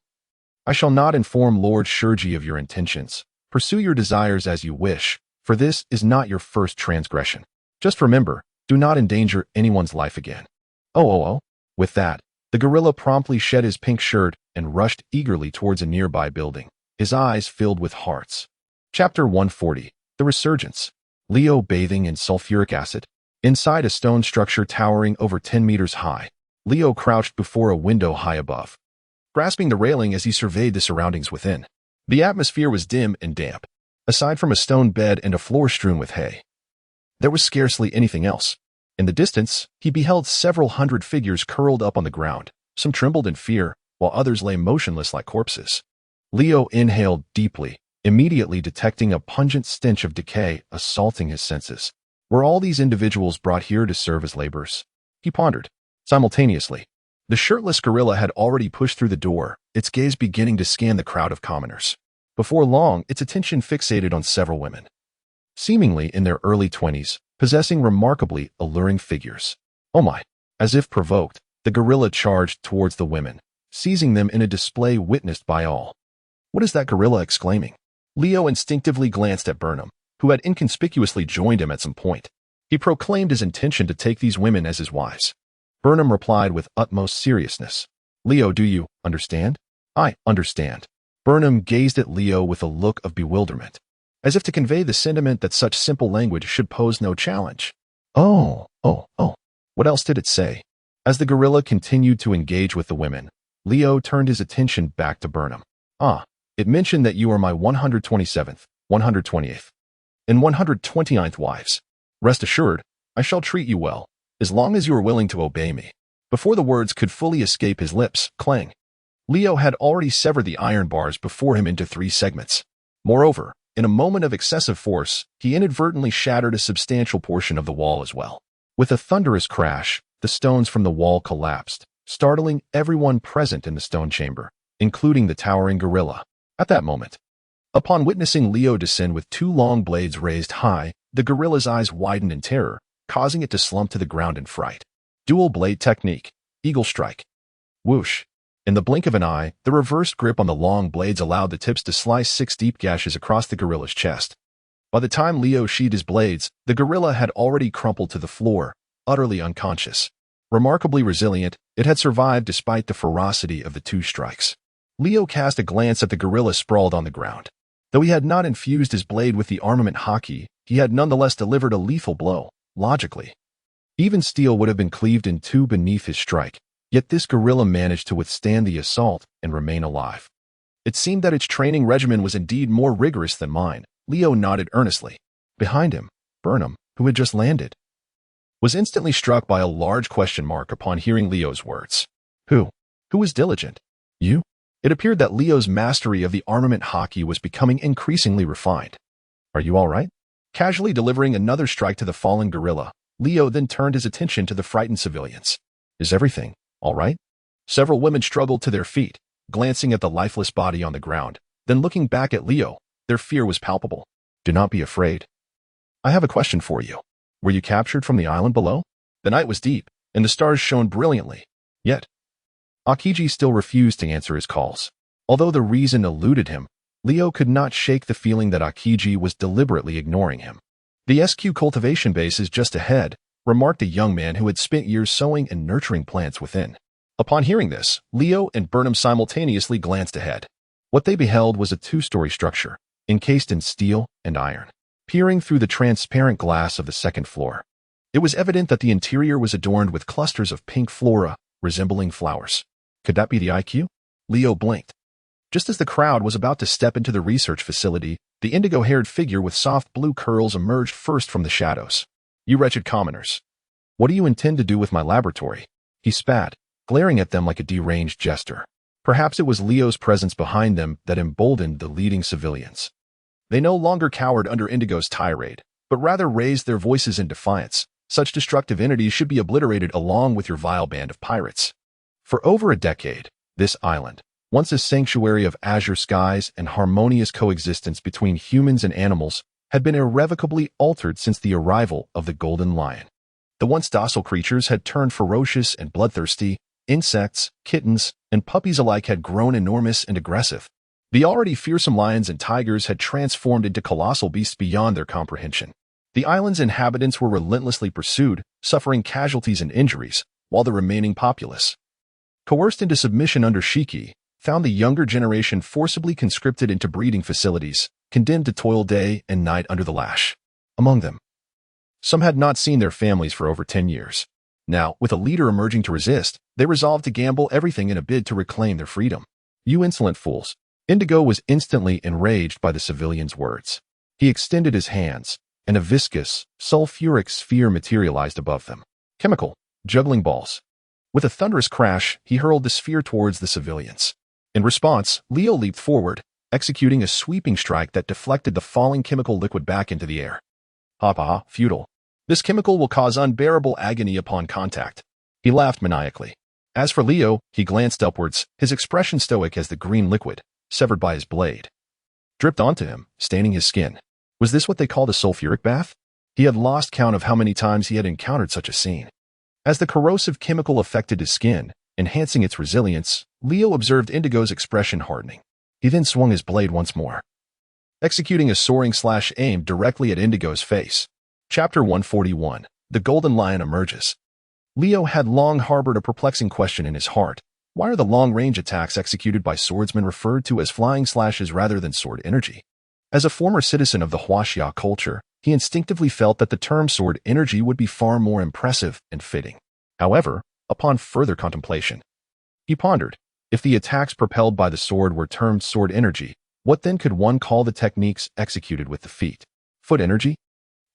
I shall not inform Lord Shurji of your intentions. Pursue your desires as you wish, for this is not your first transgression. Just remember, do not endanger anyone's life again. Oh. With that, the gorilla promptly shed his pink shirt and rushed eagerly towards a nearby building, his eyes filled with hearts. Chapter 140, The Resurgence. Leo bathing in sulfuric acid. Inside a stone structure towering over 10 meters high, Leo crouched before a window high above, grasping the railing as he surveyed the surroundings within. The atmosphere was dim and damp. Aside from a stone bed and a floor strewn with hay, there was scarcely anything else. In the distance, he beheld several hundred figures curled up on the ground. Some trembled in fear, while others lay motionless like corpses. Leo inhaled deeply, immediately detecting a pungent stench of decay assaulting his senses. Were all these individuals brought here to serve as laborers? He pondered. Simultaneously, the shirtless gorilla had already pushed through the door, its gaze beginning to scan the crowd of commoners. Before long, its attention fixated on several women, seemingly in their early 20s, possessing remarkably alluring figures. Oh my! As if provoked, the gorilla charged towards the women, seizing them in a display witnessed by all. What is that gorilla exclaiming? Leo instinctively glanced at Burnham, who had inconspicuously joined him at some point. He proclaimed his intention to take these women as his wives. Burnham replied with utmost seriousness. Leo, do you understand? I understand. Burnham gazed at Leo with a look of bewilderment, as if to convey the sentiment that such simple language should pose no challenge. Oh. What else did it say? As the gorilla continued to engage with the women, Leo turned his attention back to Burnham. It mentioned that you are my 127th, 128th, and 129th wives. Rest assured, I shall treat you well, as long as you are willing to obey me. Before the words could fully escape his lips, clang. Leo had already severed the iron bars before him into 3 segments. Moreover, in a moment of excessive force, he inadvertently shattered a substantial portion of the wall as well. With a thunderous crash, the stones from the wall collapsed, startling everyone present in the stone chamber, including the towering gorilla. At that moment, upon witnessing Leo descend with 2 long blades raised high, the gorilla's eyes widened in terror, causing it to slump to the ground in fright. Dual blade technique, eagle strike. Whoosh. In the blink of an eye, the reversed grip on the long blades allowed the tips to slice 6 deep gashes across the gorilla's chest. By the time Leo sheathed his blades, the gorilla had already crumpled to the floor, utterly unconscious. Remarkably resilient, it had survived despite the ferocity of the 2 strikes. Leo cast a glance at the gorilla sprawled on the ground. Though he had not infused his blade with the armament hockey, he had nonetheless delivered a lethal blow, logically. Even steel would have been cleaved in 2 beneath his strike, yet this gorilla managed to withstand the assault and remain alive. It seemed that its training regimen was indeed more rigorous than mine. Leo nodded earnestly. Behind him, Burnham, who had just landed, was instantly struck by a large question mark upon hearing Leo's words. Who was diligent? You? It appeared that Leo's mastery of the armament hockey was becoming increasingly refined. Are you all right? Casually delivering another strike to the fallen gorilla, Leo then turned his attention to the frightened civilians. Is everything all right? Several women struggled to their feet, glancing at the lifeless body on the ground, then looking back at Leo. Their fear was palpable. Do not be afraid. I have a question for you. Were you captured from the island below? The night was deep, and the stars shone brilliantly. Yet, Akiji still refused to answer his calls. Although the reason eluded him, Leo could not shake the feeling that Akiji was deliberately ignoring him. The SQ cultivation base is just ahead, remarked a young man who had spent years sowing and nurturing plants within. Upon hearing this, Leo and Burnham simultaneously glanced ahead. What they beheld was a 2-story structure, encased in steel and iron. Peering through the transparent glass of the 2nd floor, it was evident that the interior was adorned with clusters of pink flora resembling flowers. Could that be the IQ? Leo blinked. Just as the crowd was about to step into the research facility, the indigo-haired figure with soft blue curls emerged first from the shadows. You wretched commoners. What do you intend to do with my laboratory? He spat, glaring at them like a deranged jester. Perhaps it was Leo's presence behind them that emboldened the leading civilians. They no longer cowered under Indigo's tirade, but rather raised their voices in defiance. Such destructive entities should be obliterated along with your vile band of pirates. For over a decade, this island, once a sanctuary of azure skies and harmonious coexistence between humans and animals, had been irrevocably altered since the arrival of the Golden Lion. The once docile creatures had turned ferocious and bloodthirsty. Insects, kittens, and puppies alike had grown enormous and aggressive. The already fearsome lions and tigers had transformed into colossal beasts beyond their comprehension. The island's inhabitants were relentlessly pursued, suffering casualties and injuries, while the remaining populace, coerced into submission under Shiki, found the younger generation forcibly conscripted into breeding facilities, condemned to toil day and night under the lash. Among them, some had not seen their families for over 10 years. Now, with a leader emerging to resist, they resolved to gamble everything in a bid to reclaim their freedom. You insolent fools. Indigo was instantly enraged by the civilian's words. He extended his hands, and a viscous, sulfuric sphere materialized above them. Chemical, juggling balls. With a thunderous crash, he hurled the sphere towards the civilians. In response, Leo leaped forward, executing a sweeping strike that deflected the falling chemical liquid back into the air. Ha, futile. This chemical will cause unbearable agony upon contact. He laughed maniacally. As for Leo, he glanced upwards, his expression stoic as the green liquid, severed by his blade, dripped onto him, staining his skin. Was this what they called a sulfuric bath? He had lost count of how many times he had encountered such a scene. As the corrosive chemical affected his skin, enhancing its resilience, Leo observed Indigo's expression hardening. He then swung his blade once more. executing a soaring slash aimed directly at Indigo's face. Chapter 141. The Golden Lion Emerges. Leo had long harbored a perplexing question in his heart. Why are the long-range attacks executed by swordsmen referred to as flying slashes rather than sword energy? As a former citizen of the Huaxia culture, he instinctively felt that the term sword energy would be far more impressive and fitting. However, upon further contemplation, he pondered, if the attacks propelled by the sword were termed sword energy, what then could one call the techniques executed with the feet? Foot energy?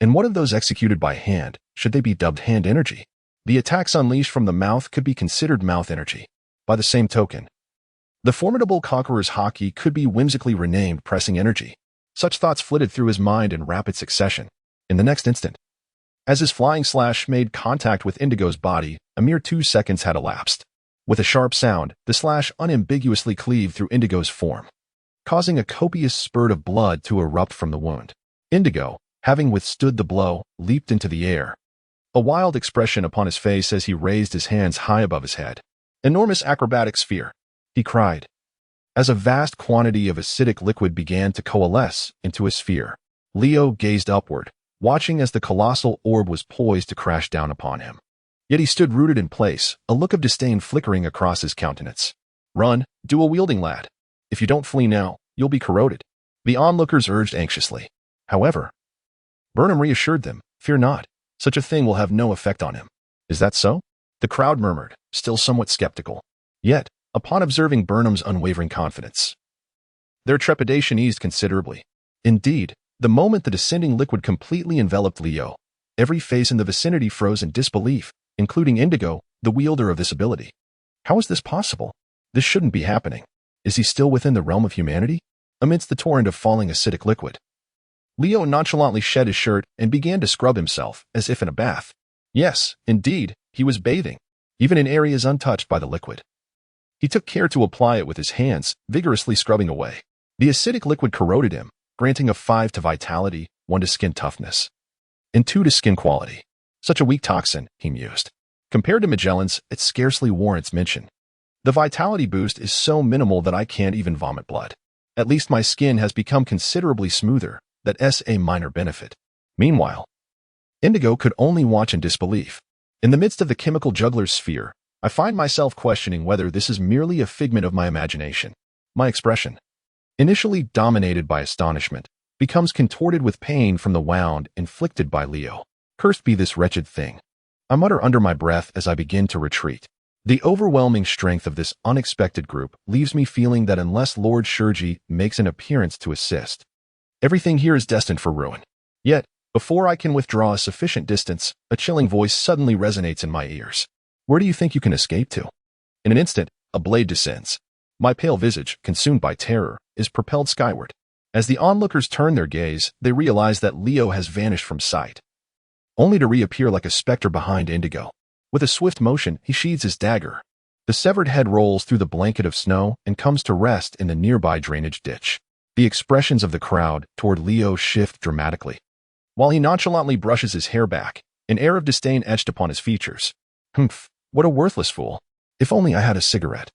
And what of those executed by hand? Should they be dubbed hand energy? The attacks unleashed from the mouth could be considered mouth energy. By the same token, the formidable conqueror's haki could be whimsically renamed pressing energy. Such thoughts flitted through his mind in rapid succession. In the next instant, as his flying slash made contact with Indigo's body, a mere 2 seconds had elapsed. With a sharp sound, the slash unambiguously cleaved through Indigo's form, causing a copious spurt of blood to erupt from the wound. Indigo, having withstood the blow, leaped into the air, a wild expression upon his face as he raised his hands high above his head. Enormous acrobatic sphere, he cried, as a vast quantity of acidic liquid began to coalesce into a sphere. Leo gazed upward, watching as the colossal orb was poised to crash down upon him. Yet he stood rooted in place, a look of disdain flickering across his countenance. Run, dual-wielding lad. If you don't flee now, you'll be corroded, the onlookers urged anxiously. However, Burnham reassured them, fear not, such a thing will have no effect on him. Is that so? The crowd murmured, still somewhat skeptical. Yet, upon observing Burnham's unwavering confidence, their trepidation eased considerably. Indeed, the moment the descending liquid completely enveloped Leo, every face in the vicinity froze in disbelief, including Indigo, the wielder of this ability. How is this possible? This shouldn't be happening. Is he still within the realm of humanity? Amidst the torrent of falling acidic liquid, Leo nonchalantly shed his shirt and began to scrub himself, as if in a bath. Yes, indeed, he was bathing, even in areas untouched by the liquid. He took care to apply it with his hands, vigorously scrubbing away. The acidic liquid corroded him, granting a 5 to vitality, 1 to skin toughness, and 2 to skin quality. Such a weak toxin, he mused. Compared to Magellan's, it scarcely warrants mention. The vitality boost is so minimal that I can't even vomit blood. At least my skin has become considerably smoother, that's a minor benefit. Meanwhile, Indigo could only watch in disbelief. In the midst of the chemical juggler's sphere, I find myself questioning whether this is merely a figment of my imagination. My expression, initially dominated by astonishment, becomes contorted with pain from the wound inflicted by Leo. Cursed be this wretched thing, I mutter under my breath as I begin to retreat. The overwhelming strength of this unexpected group leaves me feeling that unless Lord Shurji makes an appearance to assist, everything here is destined for ruin. Yet, before I can withdraw a sufficient distance, a chilling voice suddenly resonates in my ears. Where do you think you can escape to? In an instant, a blade descends. My pale visage, consumed by terror, is propelled skyward. As the onlookers turn their gaze, they realize that Leo has vanished from sight, only to reappear like a specter behind Indigo. With a swift motion, he sheathes his dagger. The severed head rolls through the blanket of snow and comes to rest in the nearby drainage ditch. The expressions of the crowd toward Leo shift dramatically. While he nonchalantly brushes his hair back, an air of disdain etched upon his features. Humph, what a worthless fool. If only I had a cigarette,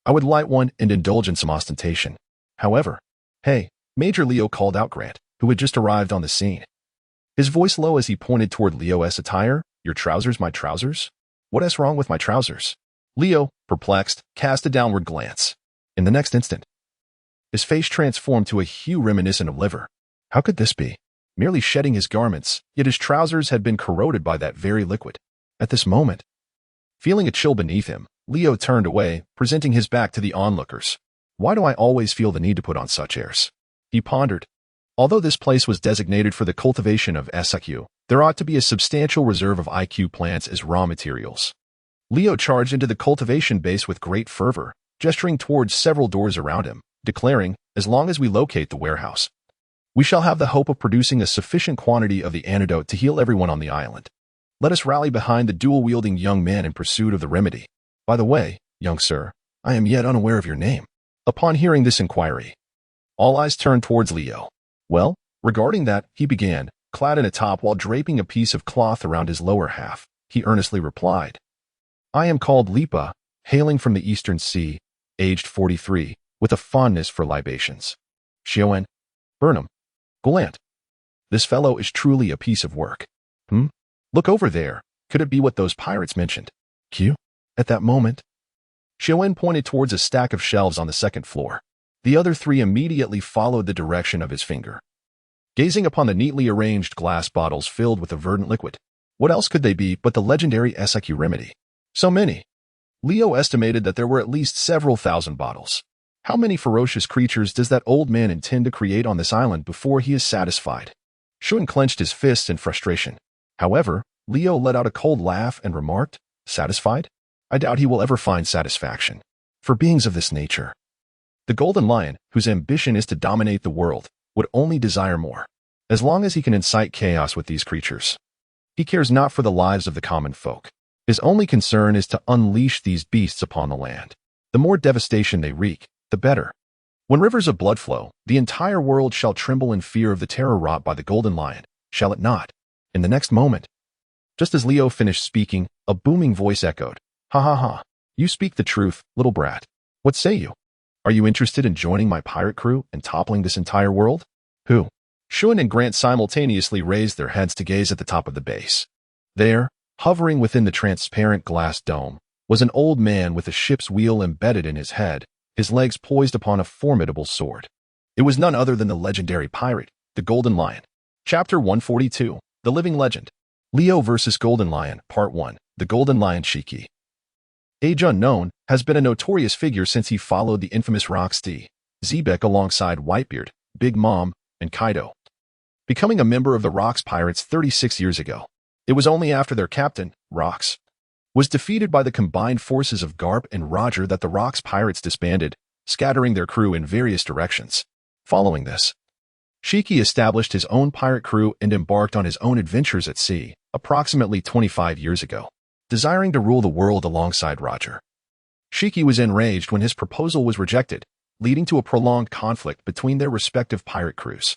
I would light one and indulge in some ostentation. However, hey, Major Leo called out Grant, who had just arrived on the scene. His voice low as he pointed toward Leo's attire. Your trousers, my trousers? What's wrong with my trousers? Leo, perplexed, cast a downward glance. In the next instant, his face transformed to a hue reminiscent of liver. How could this be? Merely shedding his garments, yet his trousers had been corroded by that very liquid. At this moment, feeling a chill beneath him, Leo turned away, presenting his back to the onlookers. Why do I always feel the need to put on such airs? He pondered. Although this place was designated for the cultivation of SIQ, there ought to be a substantial reserve of IQ plants as raw materials. Leo charged into the cultivation base with great fervor, gesturing towards several doors around him, declaring, as long as we locate the warehouse, we shall have the hope of producing a sufficient quantity of the antidote to heal everyone on the island. Let us rally behind the dual-wielding young man in pursuit of the remedy. By the way, young sir, I am yet unaware of your name. Upon hearing this inquiry, all eyes turned towards Leo. Well, regarding that, he began, clad in a top while draping a piece of cloth around his lower half. He earnestly replied, I am called Lipa, hailing from the Eastern Sea, aged 43, with a fondness for libations. Xiaoen, Burnham. Jubilant. This fellow is truly a piece of work. Look over there. Could it be what those pirates mentioned? Q? At that moment, Xiaowen pointed towards a stack of shelves on the second floor. The other three immediately followed the direction of his finger, gazing upon the neatly arranged glass bottles filled with a verdant liquid. What else could they be but the legendary SIQ remedy? So many. Leo estimated that there were at least several thousand bottles. How many ferocious creatures does that old man intend to create on this island before he is satisfied? Xiaowen clenched his fists in frustration. However, Leo let out a cold laugh and remarked, "Satisfied? I doubt he will ever find satisfaction. For beings of this nature, the Golden Lion, whose ambition is to dominate the world, would only desire more. As long as he can incite chaos with these creatures, he cares not for the lives of the common folk. His only concern is to unleash these beasts upon the land. The more devastation they wreak, the better. When rivers of blood flow, the entire world shall tremble in fear of the terror wrought by the Golden Lion, shall it not?" In the next moment, just as Leo finished speaking, a booming voice echoed, "Ha ha ha. You speak the truth, little brat. What say you? Are you interested in joining my pirate crew and toppling this entire world?" Who? Xiaowen and Grant simultaneously raised their heads to gaze at the top of the base. There, hovering within the transparent glass dome, was an old man with a ship's wheel embedded in his head, his legs poised upon a formidable sword. It was none other than the legendary pirate, the Golden Lion. Chapter 142, The Living Legend. Leo vs. Golden Lion, Part 1, The Golden Lion Shiki. Age unknown, has been a notorious figure since he followed the infamous Rock's Zebek alongside Whitebeard, Big Mom, and Kaido, becoming a member of the Rock's pirates 36 years ago. It was only after their captain, Rock's, was defeated by the combined forces of Garp and Roger that the Rock's pirates disbanded, scattering their crew in various directions. Following this, Shiki established his own pirate crew and embarked on his own adventures at sea, approximately 25 years ago, desiring to rule the world alongside Roger. Shiki was enraged when his proposal was rejected, leading to a prolonged conflict between their respective pirate crews.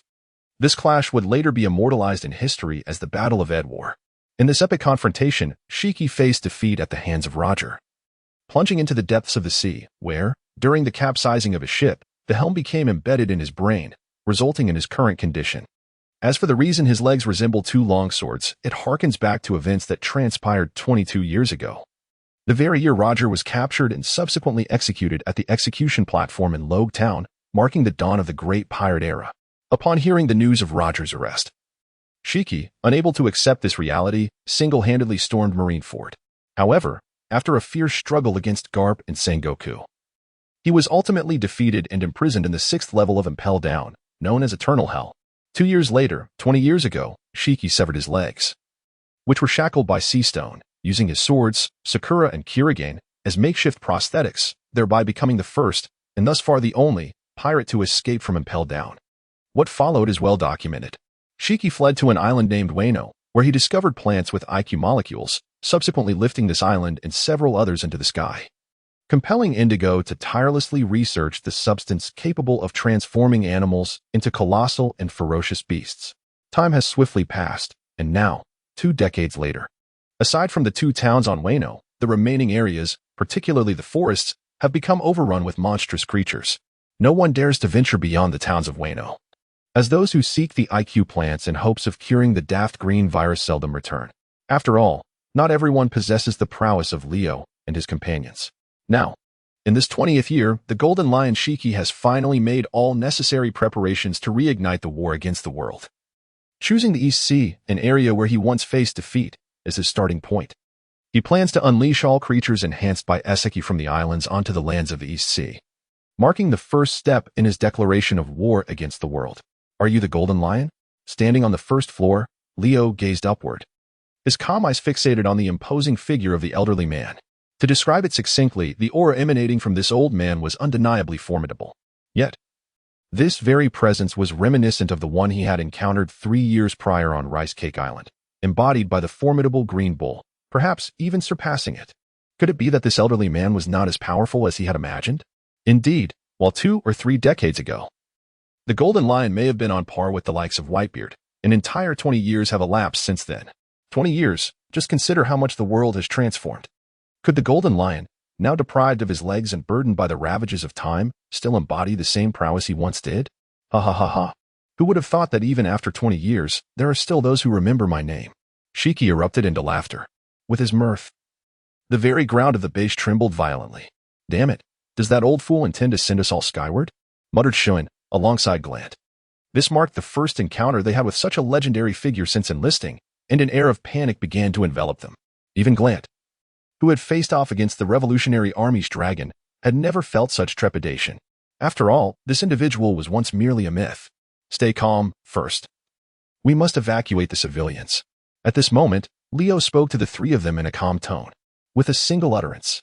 This clash would later be immortalized in history as the Battle of Edwar. In this epic confrontation, Shiki faced defeat at the hands of Roger, plunging into the depths of the sea, where, during the capsizing of his ship, the helm became embedded in his brain, resulting in his current condition. As for the reason his legs resemble two longswords, it harkens back to events that transpired 22 years ago. The very year Roger was captured and subsequently executed at the execution platform in Logue Town, marking the dawn of the Great Pirate Era. Upon hearing the news of Roger's arrest, Shiki, unable to accept this reality, single-handedly stormed Marineford. However, after a fierce struggle against Garp and Sengoku, he was ultimately defeated and imprisoned in the 6th level of Impel Down, known as Eternal Hell. 2 years later, 20 years ago, Shiki severed his legs, which were shackled by sea stone, using his swords, Sakura and Kirigane, as makeshift prosthetics, thereby becoming the first, and thus far the only, pirate to escape from Impel Down. What followed is well documented. Shiki fled to an island named Wano, where he discovered plants with IQ molecules, subsequently lifting this island and several others into the sky, compelling Indigo to tirelessly research the substance capable of transforming animals into colossal and ferocious beasts. Time has swiftly passed, and now, 2 decades later, aside from the 2 towns on Wano, the remaining areas, particularly the forests, have become overrun with monstrous creatures. No one dares to venture beyond the towns of Wano, as those who seek the IQ plants in hopes of curing the daft green virus seldom return. After all, not everyone possesses the prowess of Leo and his companions. Now, in this 20th year, the Golden Lion Shiki has finally made all necessary preparations to reignite the war against the world. Choosing the East Sea, an area where he once faced defeat, is his starting point. He plans to unleash all creatures enhanced by Eseki from the islands onto the lands of the East Sea, marking the first step in his declaration of war against the world. Are you the Golden Lion? Standing on the first floor, Leo gazed upward, his calm eyes fixated on the imposing figure of the elderly man. To describe it succinctly, the aura emanating from this old man was undeniably formidable. Yet, this very presence was reminiscent of the one he had encountered 3 years prior on Rice Cake Island, embodied by the formidable Green Bull, perhaps even surpassing it. Could it be that this elderly man was not as powerful as he had imagined? Indeed, while 2 or 3 decades ago, the Golden Lion may have been on par with the likes of Whitebeard, an entire 20 years have elapsed since then. 20 years, just consider how much the world has transformed. Could the Golden Lion, now deprived of his legs and burdened by the ravages of time, still embody the same prowess he once did? Ha ha ha ha. Who would have thought that even after 20 years, there are still those who remember my name? Shiki erupted into laughter. With his mirth, the very ground of the base trembled violently. Damn it, does that old fool intend to send us all skyward? Muttered Shuin, alongside Glant. This marked the first encounter they had with such a legendary figure since enlisting, and an air of panic began to envelop them. Even Glant, who had faced off against the Revolutionary Army's dragon, had never felt such trepidation. After all, this individual was once merely a myth. Stay calm, first. We must evacuate the civilians. At this moment, Leo spoke to the three of them in a calm tone, with a single utterance.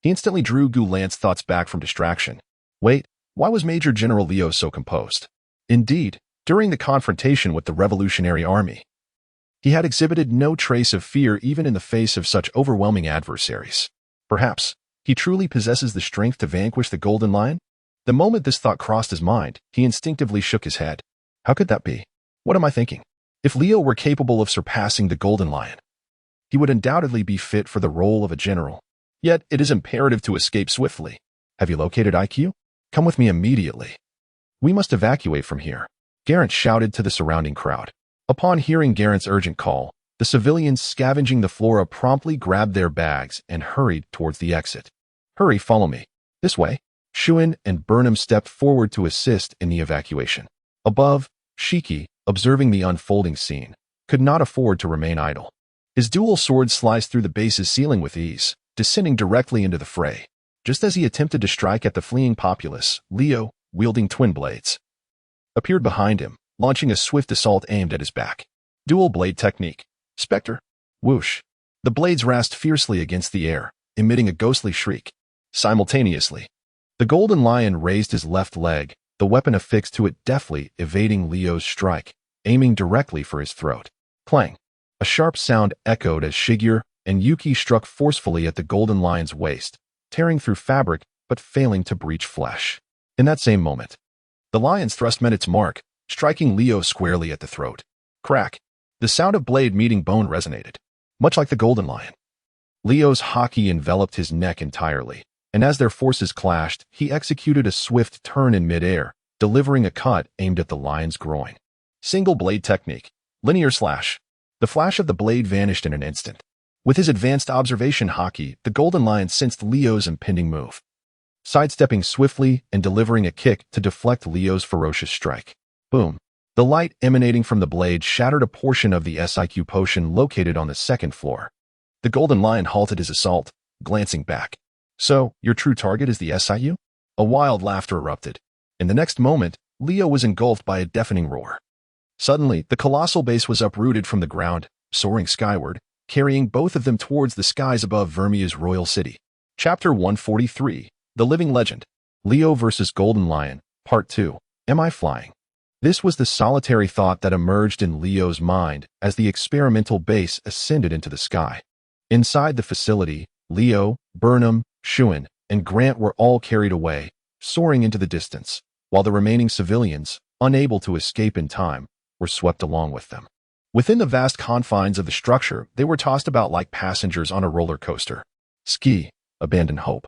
He instantly drew Gulant's thoughts back from distraction. Wait, why was Major General Leo so composed? Indeed, during the confrontation with the Revolutionary Army, he had exhibited no trace of fear even in the face of such overwhelming adversaries. Perhaps, he truly possesses the strength to vanquish the Golden Lion? The moment this thought crossed his mind, he instinctively shook his head. How could that be? What am I thinking? If Leo were capable of surpassing the Golden Lion, he would undoubtedly be fit for the role of a general. Yet, it is imperative to escape swiftly. Have you located IQ? Come with me immediately. We must evacuate from here. Garrett shouted to the surrounding crowd. Upon hearing Garrett's urgent call, the civilians scavenging the flora promptly grabbed their bags and hurried towards the exit. Hurry, follow me. This way. Shuin and Burnham stepped forward to assist in the evacuation. Above, Shiki, observing the unfolding scene, could not afford to remain idle. His dual sword sliced through the base's ceiling with ease, descending directly into the fray. Just as he attempted to strike at the fleeing populace, Leo, wielding twin blades, appeared behind him, launching a swift assault aimed at his back. Dual blade technique. Spectre. Whoosh. The blades rasped fiercely against the air, emitting a ghostly shriek. Simultaneously, the Golden Lion raised his left leg, the weapon affixed to it deftly evading Leo's strike, aiming directly for his throat. Clang. A sharp sound echoed as Shigeru and Yuki struck forcefully at the Golden Lion's waist, tearing through fabric but failing to breach flesh. In that same moment, the lion's thrust met its mark, striking Leo squarely at the throat. Crack. The sound of blade meeting bone resonated, much like the Golden Lion. Leo's haki enveloped his neck entirely, and as their forces clashed, he executed a swift turn in midair, delivering a cut aimed at the lion's groin. Single blade technique. Linear slash. The flash of the blade vanished in an instant. With his advanced observation haki, the Golden Lion sensed Leo's impending move, sidestepping swiftly and delivering a kick to deflect Leo's ferocious strike. Boom. The light emanating from the blade shattered a portion of the SIQ potion located on the second floor. The Golden Lion halted his assault, glancing back. So, your true target is the SIU? A wild laughter erupted. In the next moment, Leo was engulfed by a deafening roar. Suddenly, the colossal base was uprooted from the ground, soaring skyward, carrying both of them towards the skies above Vermia's royal city. Chapter 143, The Living Legend. Leo vs. Golden Lion, Part 2. Am I flying? This was the solitary thought that emerged in Leo's mind as the experimental base ascended into the sky. Inside the facility, Leo, Burnham, Shuin, and Grant were all carried away, soaring into the distance, while the remaining civilians, unable to escape in time, were swept along with them. Within the vast confines of the structure, they were tossed about like passengers on a roller coaster. Ski, abandon hope.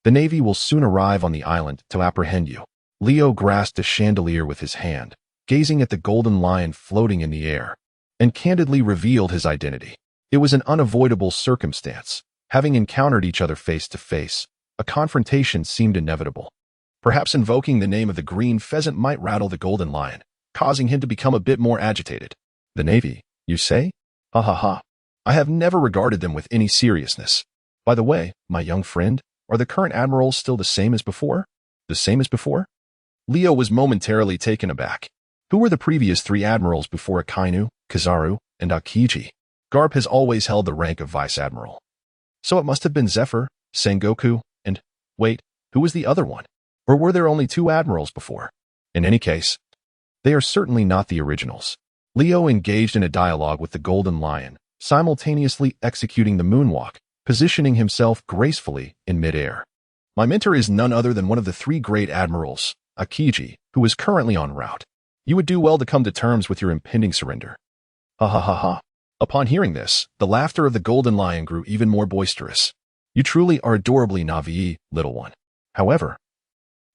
The Navy will soon arrive on the island to apprehend you. Leo grasped a chandelier with his hand, gazing at the Golden Lion floating in the air, and candidly revealed his identity. It was an unavoidable circumstance. Having encountered each other face to face, a confrontation seemed inevitable. Perhaps invoking the name of the green pheasant might rattle the Golden Lion, causing him to become a bit more agitated. The Navy, you say? Ha ha ha. I have never regarded them with any seriousness. By the way, my young friend, are the current admirals still the same as before? The same as before? Leo was momentarily taken aback. Who were the previous three admirals before Akainu, Kizaru, and Akiji? Garp has always held the rank of vice admiral. So it must have been Zephyr, Sengoku, and, wait, who was the other one? Or were there only two admirals before? In any case, they are certainly not the originals. Leo engaged in a dialogue with the Golden Lion, simultaneously executing the moonwalk, positioning himself gracefully in midair. My mentor is none other than one of the three great admirals, Akiji, who is currently en route. You would do well to come to terms with your impending surrender. Ha ha ha ha. Upon hearing this, the laughter of the Golden Lion grew even more boisterous. You truly are adorably Navi, little one. However,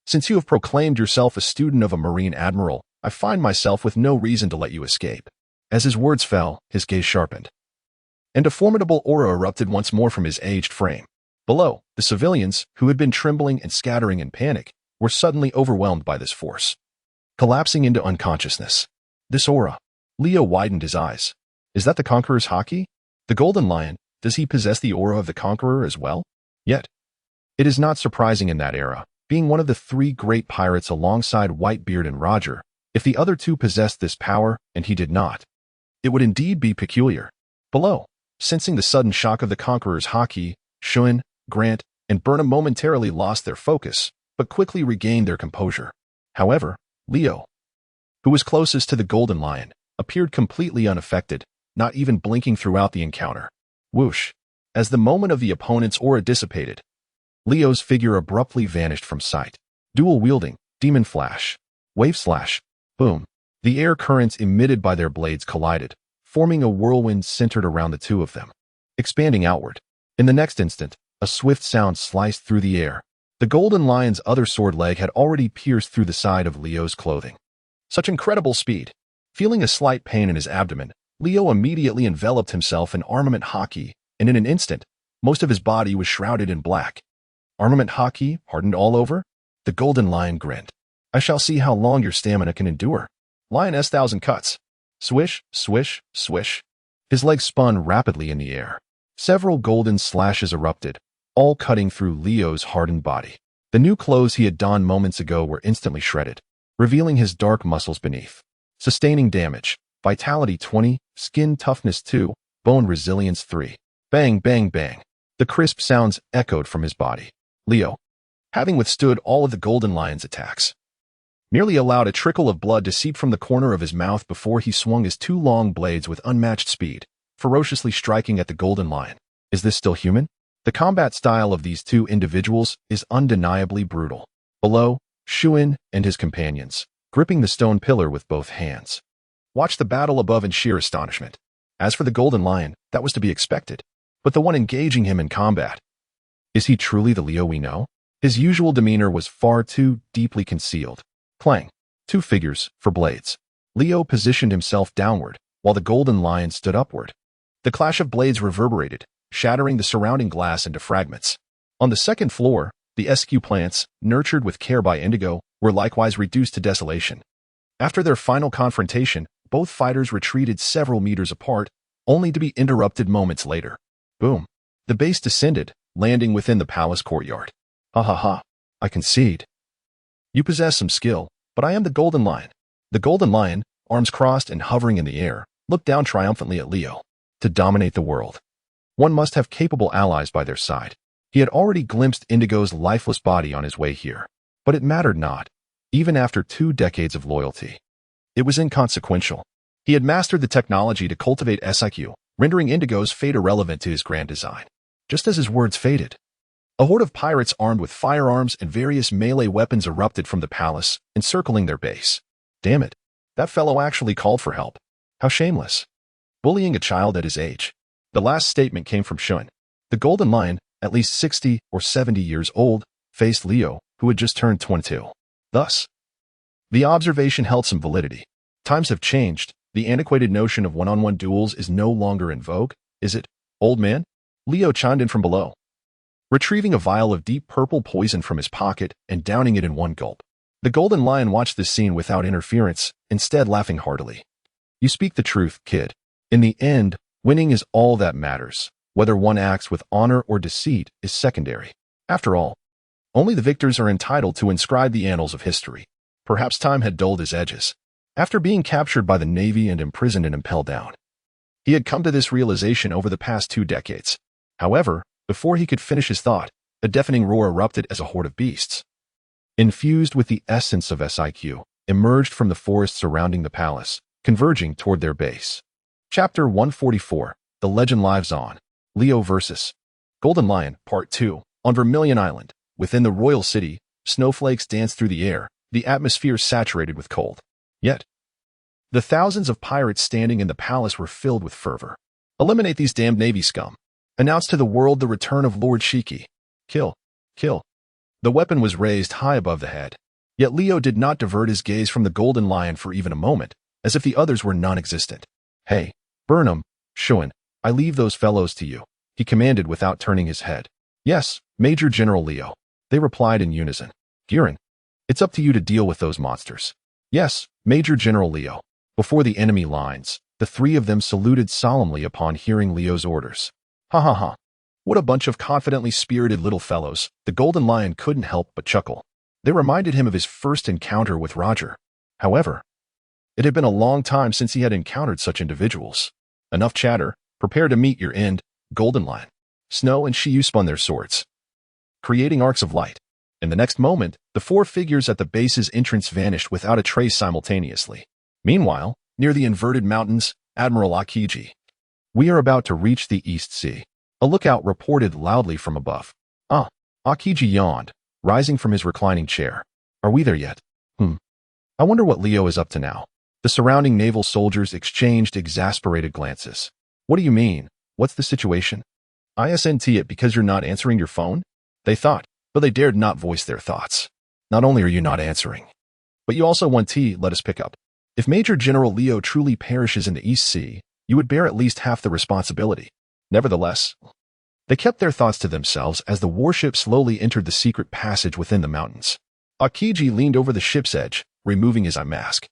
since you have proclaimed yourself a student of a Marine Admiral, I find myself with no reason to let you escape." As his words fell, his gaze sharpened, and a formidable aura erupted once more from his aged frame. Below, the civilians, who had been trembling and scattering in panic, were suddenly overwhelmed by this force, collapsing into unconsciousness. This aura. Leo widened his eyes. Is that the Conqueror's haki? The Golden Lion, does he possess the aura of the Conqueror as well? Yet, it is not surprising in that era, being one of the three great pirates alongside Whitebeard and Roger, if the other two possessed this power and he did not. It would indeed be peculiar. Below, sensing the sudden shock of the Conqueror's haki, Shun, Grant, and Burnham momentarily lost their focus, but quickly regained their composure. However, Leo, who was closest to the Golden Lion, appeared completely unaffected, not even blinking throughout the encounter. Whoosh! As the moment of the opponent's aura dissipated, Leo's figure abruptly vanished from sight. Dual-wielding, demon flash, wave slash, boom. The air currents emitted by their blades collided, forming a whirlwind centered around the two of them, expanding outward. In the next instant, a swift sound sliced through the air. The Golden Lion's other sword leg had already pierced through the side of Leo's clothing. Such incredible speed! Feeling a slight pain in his abdomen, Leo immediately enveloped himself in armament haki, and in an instant, most of his body was shrouded in black. Armament haki, hardened all over? The Golden Lion grinned. I shall see how long your stamina can endure. Lioness 1,000 cuts. Swish, swish, swish. His legs spun rapidly in the air. Several golden slashes erupted, all cutting through Leo's hardened body. The new clothes he had donned moments ago were instantly shredded, revealing his dark muscles beneath. Sustaining damage. Vitality 20, skin toughness 2, bone resilience 3. Bang, bang, bang. The crisp sounds echoed from his body. Leo, having withstood all of the Golden Lion's attacks, merely allowed a trickle of blood to seep from the corner of his mouth before he swung his two long blades with unmatched speed, ferociously striking at the Golden Lion. Is this still human? The combat style of these two individuals is undeniably brutal. Below, Shun and his companions, gripping the stone pillar with both hands, watched the battle above in sheer astonishment. As for the Golden Lion, that was to be expected. But the one engaging him in combat, is he truly the Leo we know? His usual demeanor was far too deeply concealed. Clang. Two figures, for blades. Leo positioned himself downward, while the Golden Lion stood upward. The clash of blades reverberated, shattering the surrounding glass into fragments. On the second floor, the SQ plants, nurtured with care by Indigo, were likewise reduced to desolation. After their final confrontation, both fighters retreated several meters apart, only to be interrupted moments later. Boom. The base descended, landing within the palace courtyard. Ha ha ha. I concede. You possess some skill, but I am the Golden Lion. The Golden Lion, arms crossed and hovering in the air, looked down triumphantly at Leo. To dominate the world, one must have capable allies by their side. He had already glimpsed Indigo's lifeless body on his way here, but it mattered not, even after 2 decades of loyalty. It was inconsequential. He had mastered the technology to cultivate SIQ, rendering Indigo's fate irrelevant to his grand design. Just as his words faded, a horde of pirates armed with firearms and various melee weapons erupted from the palace, encircling their base. Damn it, that fellow actually called for help. How shameless. Bullying a child at his age. The last statement came from Shun. The Golden Lion, at least 60 or 70 years old, faced Leo, who had just turned 22. Thus, the observation held some validity. Times have changed. The antiquated notion of one-on-one duels is no longer in vogue, is it, old man? Leo chimed in from below, retrieving a vial of deep purple poison from his pocket and downing it in one gulp. The Golden Lion watched this scene without interference, instead laughing heartily. You speak the truth, kid. In the end, winning is all that matters. Whether one acts with honor or deceit is secondary. After all, only the victors are entitled to inscribe the annals of history. Perhaps time had dulled his edges. After being captured by the Navy and imprisoned and impelled down, he had come to this realization over the past 2 decades. However, before he could finish his thought, a deafening roar erupted as a horde of beasts, infused with the essence of SIQ, emerged from the forest surrounding the palace, converging toward their base. Chapter 144, The Legend Lives On. Leo vs. Golden Lion, Part 2. On Vermilion Island, within the royal city, snowflakes danced through the air, the atmosphere saturated with cold. Yet, the thousands of pirates standing in the palace were filled with fervor. Eliminate these damned Navy scum. Announce to the world the return of Lord Shiki. Kill. Kill. The weapon was raised high above the head. Yet Leo did not divert his gaze from the golden lion for even a moment, as if the others were non-existent. "Hey, Burnham, Shuan, I leave those fellows to you," he commanded without turning his head. "Yes, Major General Leo," they replied in unison. "Giran, it's up to you to deal with those monsters." "Yes, Major General Leo." Before the enemy lines, the three of them saluted solemnly upon hearing Leo's orders. "Ha ha ha. What a bunch of confidently spirited little fellows," the golden lion couldn't help but chuckle. They reminded him of his first encounter with Roger. However, it had been a long time since he had encountered such individuals. "Enough chatter. Prepare to meet your end, golden lion." Snow and Shiyu spun their swords, creating arcs of light. In the next moment, the four figures at the base's entrance vanished without a trace simultaneously. Meanwhile, near the inverted mountains, Admiral Akiji. "We are about to reach the East Sea," a lookout reported loudly from above. Akiji yawned, rising from his reclining chair. "Are we there yet? I wonder what Leo is up to now." The surrounding naval soldiers exchanged exasperated glances. "What do you mean? What's the situation? Isn't it because you're not answering your phone?" they thought, but they dared not voice their thoughts. "Not only are you not answering, but you also want tea. Let us pick up. If Major General Leo truly perishes in the East Sea, you would bear at least half the responsibility." Nevertheless, they kept their thoughts to themselves as the warship slowly entered the secret passage within the mountains. Akiji leaned over the ship's edge, removing his eye mask,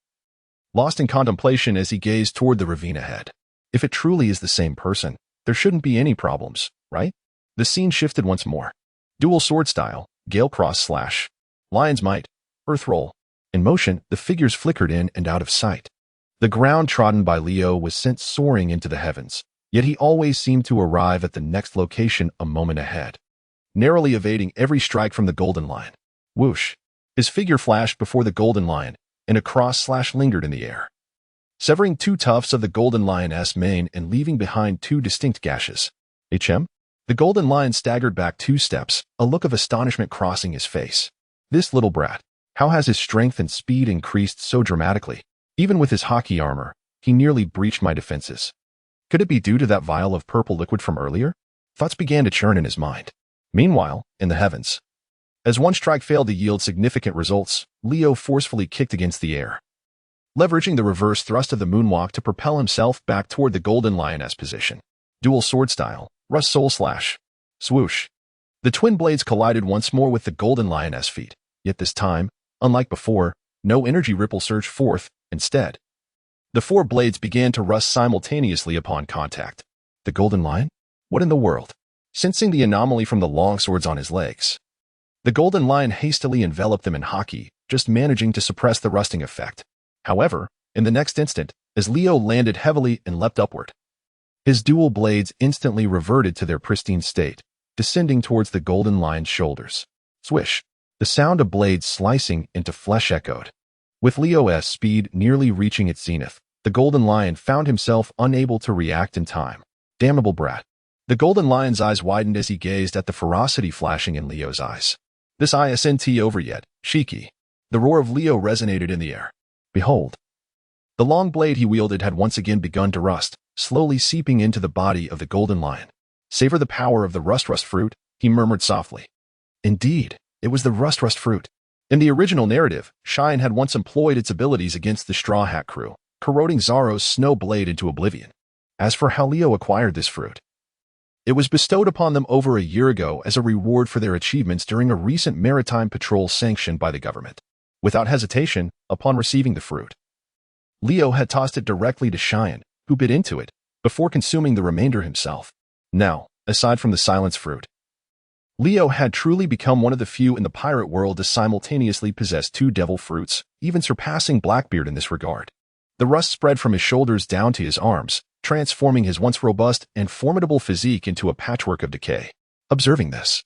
lost in contemplation as he gazed toward the ravine ahead. If it truly is the same person, there shouldn't be any problems, right? The scene shifted once more. Dual sword style, gale cross slash, lion's might, earth roll. In motion, the figures flickered in and out of sight. The ground trodden by Leo was sent soaring into the heavens, yet he always seemed to arrive at the next location a moment ahead, narrowly evading every strike from the golden lion. Whoosh! His figure flashed before the golden lion, and a cross slash lingered in the air, severing two tufts of the golden lion's mane and leaving behind two distinct gashes. The golden lion staggered back 2 steps, a look of astonishment crossing his face. "This little brat, how has his strength and speed increased so dramatically? Even with his hockey armor, he nearly breached my defenses. Could it be due to that vial of purple liquid from earlier?" Thoughts began to churn in his mind. Meanwhile, in the heavens, as one strike failed to yield significant results, Leo forcefully kicked against the air, leveraging the reverse thrust of the moonwalk to propel himself back toward the golden lion's position. Dual sword style, Rust soul slash. Swoosh. The twin blades collided once more with the golden lion's feet, yet this time, unlike before, no energy ripple surged forth. Instead, the 4 blades began to rust simultaneously upon contact. The golden lion? What in the world? Sensing the anomaly from the long swords on his legs, the golden lion hastily enveloped them in hockey, just managing to suppress the rusting effect. However, in the next instant, as Leo landed heavily and leapt upward, his dual blades instantly reverted to their pristine state, descending towards the golden lion's shoulders. Swish! The sound of blades slicing into flesh echoed. With Leo's speed nearly reaching its zenith, the golden lion found himself unable to react in time. Damnable brat. The golden lion's eyes widened as he gazed at the ferocity flashing in Leo's eyes. "This isn't over yet, Shiki." The roar of Leo resonated in the air. Behold! The long blade he wielded had once again begun to rust, slowly seeping into the body of the golden lion. "Savor the power of the rust fruit," he murmured softly. Indeed, it was the rust fruit. In the original narrative, Shine had once employed its abilities against the Straw Hat crew, corroding Zoro's snow blade into oblivion. As for how Leo acquired this fruit, it was bestowed upon them over a year ago as a reward for their achievements during a recent maritime patrol sanctioned by the government. Without hesitation, upon receiving the fruit, Leo had tossed it directly to Cheyenne, who bit into it, before consuming the remainder himself. Now, aside from the silence fruit, Leo had truly become one of the few in the pirate world to simultaneously possess 2 devil fruits, even surpassing Blackbeard in this regard. The rust spread from his shoulders down to his arms, transforming his once robust and formidable physique into a patchwork of decay. Observing this,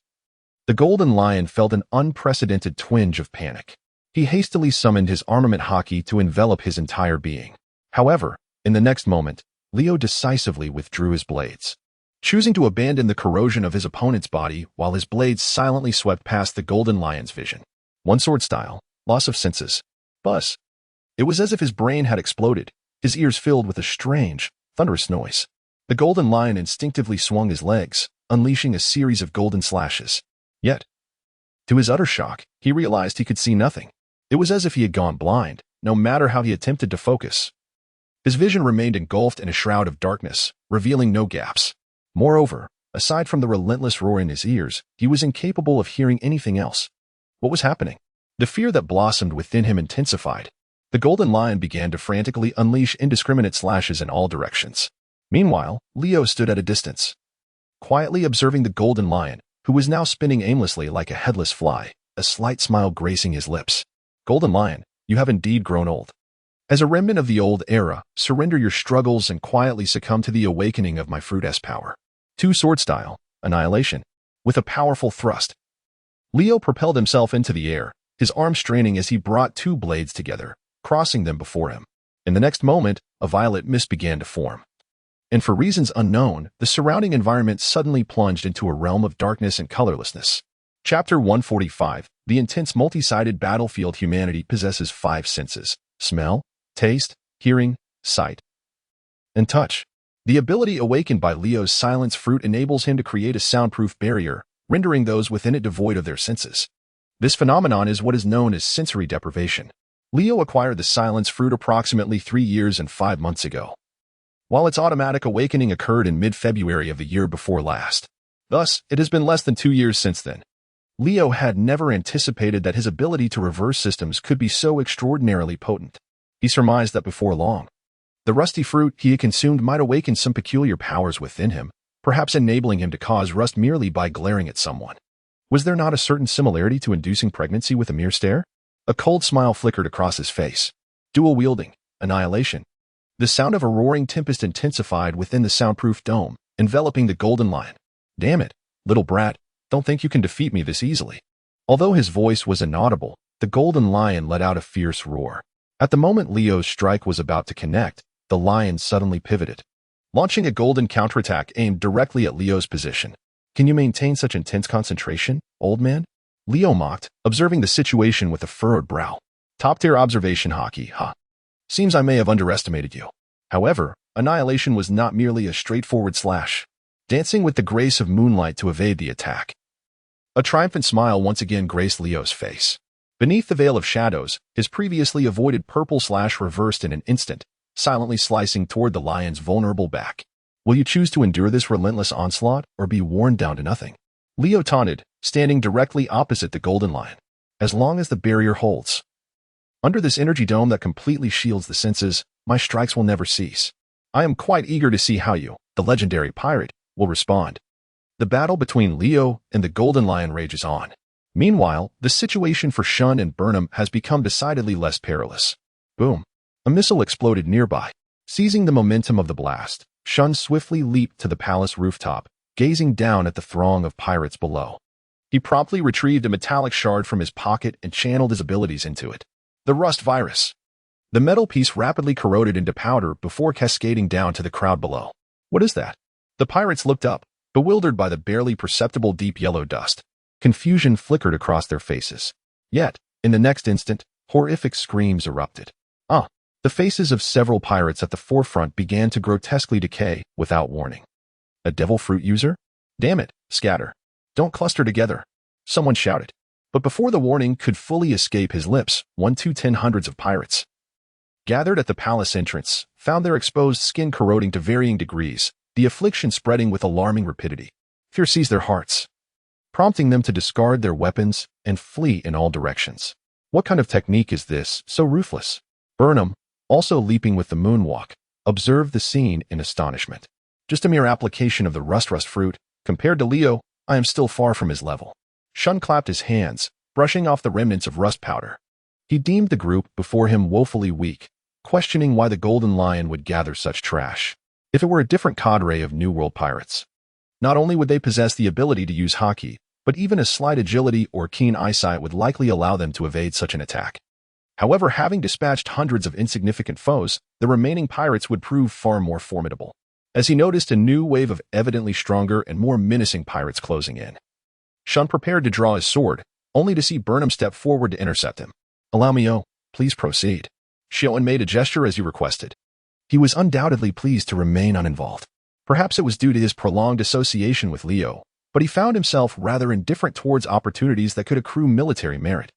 the golden lion felt an unprecedented twinge of panic. He hastily summoned his armament hockey to envelop his entire being. However, in the next moment, Leo decisively withdrew his blades, choosing to abandon the corrosion of his opponent's body while his blades silently swept past the golden lion's vision. One sword style, loss of senses. Buzz. It was as if his brain had exploded, his ears filled with a strange, thunderous noise. The golden lion instinctively swung his legs, unleashing a series of golden slashes. Yet, to his utter shock, he realized he could see nothing. It was as if he had gone blind, no matter how he attempted to focus. His vision remained engulfed in a shroud of darkness, revealing no gaps. Moreover, aside from the relentless roar in his ears, he was incapable of hearing anything else. What was happening? The fear that blossomed within him intensified. The golden lion began to frantically unleash indiscriminate slashes in all directions. Meanwhile, Leo stood at a distance, quietly observing the golden lion, who was now spinning aimlessly like a headless fly, a slight smile gracing his lips. Golden lion, you have indeed grown old. As a remnant of the old era, surrender your struggles and quietly succumb to the awakening of my fruit-S power. Two-sword style, annihilation. With a powerful thrust, Leo propelled himself into the air, his arm straining as he brought two blades together, crossing them before him. In the next moment, a violet mist began to form. And for reasons unknown, the surrounding environment suddenly plunged into a realm of darkness and colorlessness. Chapter 145, The Intense Multi-Sided Battlefield. Humanity possesses 5 senses: smell, taste, hearing, sight, and touch. The ability awakened by Leo's silence fruit enables him to create a soundproof barrier, rendering those within it devoid of their senses. This phenomenon is what is known as sensory deprivation. Leo acquired the silence fruit approximately 3 years and 5 months ago, while its automatic awakening occurred in mid-February of the year before last. Thus, it has been less than 2 years since then. Leo had never anticipated that his ability to reverse systems could be so extraordinarily potent. He surmised that before long, the rusty fruit he had consumed might awaken some peculiar powers within him, perhaps enabling him to cause rust merely by glaring at someone. Was there not a certain similarity to inducing pregnancy with a mere stare? A cold smile flickered across his face. Dual-wielding, annihilation. The sound of a roaring tempest intensified within the soundproof dome, enveloping the golden lion. Damn it, little brat, don't think you can defeat me this easily. Although his voice was inaudible, the golden lion let out a fierce roar. At the moment Leo's strike was about to connect, the lion suddenly pivoted, launching a golden counterattack aimed directly at Leo's position. Can you maintain such intense concentration, old man? Leo mocked, observing the situation with a furrowed brow. Top-tier observation hockey, huh? Seems I may have underestimated you. However, annihilation was not merely a straightforward slash, dancing with the grace of moonlight to evade the attack. A triumphant smile once again graced Leo's face. Beneath the veil of shadows, his previously avoided purple slash reversed in an instant, silently slicing toward the lion's vulnerable back. Will you choose to endure this relentless onslaught or be worn down to nothing? Leo taunted, standing directly opposite the golden lion. As long as the barrier holds. Under this energy dome that completely shields the senses, my strikes will never cease. I am quite eager to see how you, the legendary pirate, will respond. The battle between Leo and the golden lion rages on. Meanwhile, the situation for Shun and Burnham has become decidedly less perilous. Boom. A missile exploded nearby. Seizing the momentum of the blast, Shun swiftly leaped to the palace rooftop, gazing down at the throng of pirates below. He promptly retrieved a metallic shard from his pocket and channeled his abilities into it. The rust virus. The metal piece rapidly corroded into powder before cascading down to the crowd below. What is that? The pirates looked up, bewildered by the barely perceptible deep yellow dust. Confusion flickered across their faces. Yet, in the next instant, horrific screams erupted. The faces of several pirates at the forefront began to grotesquely decay without warning. A devil fruit user? Damn it, scatter. Don't cluster together. Someone shouted. But before the warning could fully escape his lips, 1 to 10 hundreds of pirates, gathered at the palace entrance, found their exposed skin corroding to varying degrees, the affliction spreading with alarming rapidity. Fear seized their hearts, prompting them to discard their weapons and flee in all directions. What kind of technique is this, so ruthless? Burnham, also leaping with the moonwalk, observed the scene in astonishment. Just a mere application of the rust fruit. Compared to Leo, I am still far from his level. Shun clapped his hands, brushing off the remnants of rust powder. He deemed the group before him woefully weak, questioning why the golden lion would gather such trash. If it were a different cadre of New World pirates, not only would they possess the ability to use hockey, but even a slight agility or keen eyesight would likely allow them to evade such an attack. However, having dispatched hundreds of insignificant foes, the remaining pirates would prove far more formidable. As he noticed a new wave of evidently stronger and more menacing pirates closing in, Shun prepared to draw his sword, only to see Burnham step forward to intercept him. Allow me, please proceed. Shun made a gesture as he requested. He was undoubtedly pleased to remain uninvolved. Perhaps it was due to his prolonged association with Leo, but he found himself rather indifferent towards opportunities that could accrue military merit.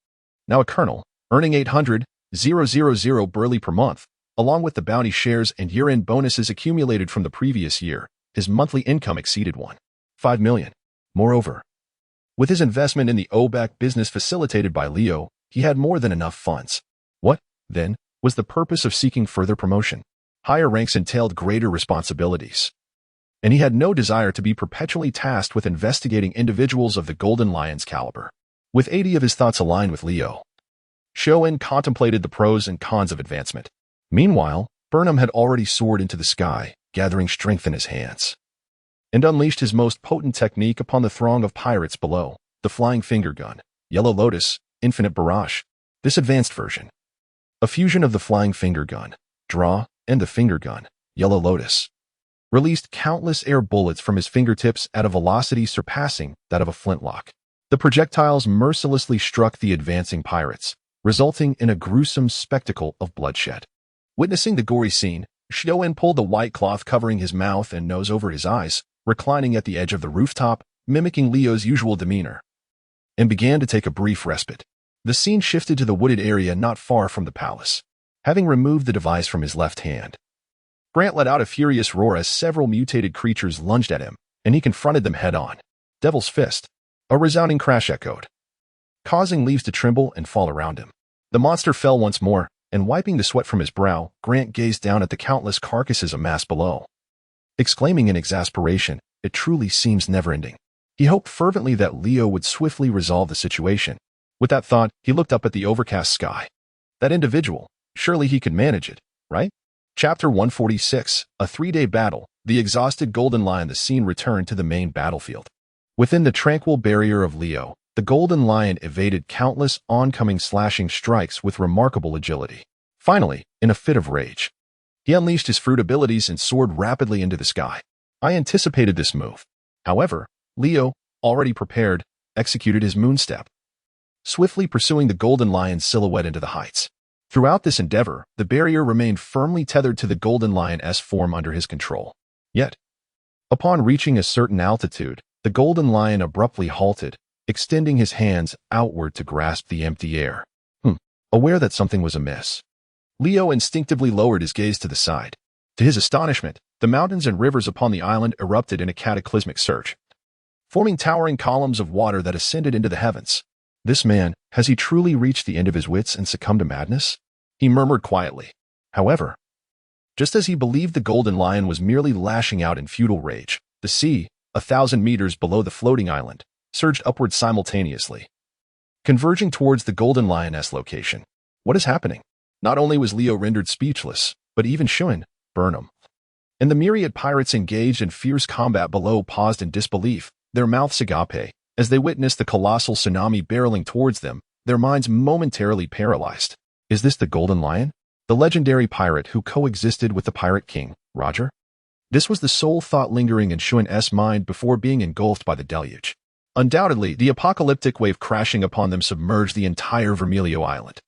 Now a colonel, earning 800,000 burly per month, along with the bounty shares and year-end bonuses accumulated from the previous year. His monthly income exceeded $1.5 million. Moreover, with his investment in the OBAC business facilitated by Leo, he had more than enough funds. What, then, was the purpose of seeking further promotion? Higher ranks entailed greater responsibilities, and he had no desire to be perpetually tasked with investigating individuals of the Golden Lion's caliber. With 80 of his thoughts aligned with Leo, Shoen contemplated the pros and cons of advancement. Meanwhile, Burnham had already soared into the sky, gathering strength in his hands, and unleashed his most potent technique upon the throng of pirates below, the flying finger gun, Yellow Lotus, Infinite Barrage. This advanced version, a fusion of the flying finger gun, draw, and the finger gun, Yellow Lotus, released countless air bullets from his fingertips at a velocity surpassing that of a flintlock. The projectiles mercilessly struck the advancing pirates, resulting in a gruesome spectacle of bloodshed. Witnessing the gory scene, Shoen pulled the white cloth covering his mouth and nose over his eyes, reclining at the edge of the rooftop, mimicking Leo's usual demeanor, and began to take a brief respite. The scene shifted to the wooded area not far from the palace. Having removed the device from his left hand, Grant let out a furious roar as several mutated creatures lunged at him, and he confronted them head-on. Devil's Fist. A resounding crash echoed, causing leaves to tremble and fall around him. The monster fell once more, and wiping the sweat from his brow, Grant gazed down at the countless carcasses amassed below, exclaiming in exasperation, "It truly seems never-ending." He hoped fervently that Leo would swiftly resolve the situation. With that thought, he looked up at the overcast sky. That individual, surely he could manage it, right? Chapter 146, a 3-day battle. The exhausted Golden Lion. The scene returned to the main battlefield. Within the tranquil barrier of Leo, the Golden Lion evaded countless oncoming slashing strikes with remarkable agility. Finally, in a fit of rage, he unleashed his fruit abilities and soared rapidly into the sky. I anticipated this move. However, Leo, already prepared, executed his moonstep, swiftly pursuing the Golden Lion's silhouette into the heights. Throughout this endeavor, the barrier remained firmly tethered to the Golden Lion's form under his control. Yet, upon reaching a certain altitude, the Golden Lion abruptly halted, extending his hands outward to grasp the empty air. Aware that something was amiss, Leo instinctively lowered his gaze to the side. To his astonishment, the mountains and rivers upon the island erupted in a cataclysmic surge, forming towering columns of water that ascended into the heavens. This man, has he truly reached the end of his wits and succumbed to madness? He murmured quietly. However, just as he believed the Golden Lion was merely lashing out in futile rage, the sea, 1,000 meters below the floating island, surged upward simultaneously, converging towards the Golden Lion's location. What is happening? Not only was Leo rendered speechless, but even Shoen, Burnham, and the myriad pirates engaged in fierce combat below paused in disbelief, their mouths agape, as they witnessed the colossal tsunami barreling towards them, their minds momentarily paralyzed. Is this the Golden Lion? The legendary pirate who coexisted with the Pirate King, Roger? This was the sole thought lingering in Shoen's mind before being engulfed by the deluge. Undoubtedly, the apocalyptic wave crashing upon them submerged the entire Vermilio Island,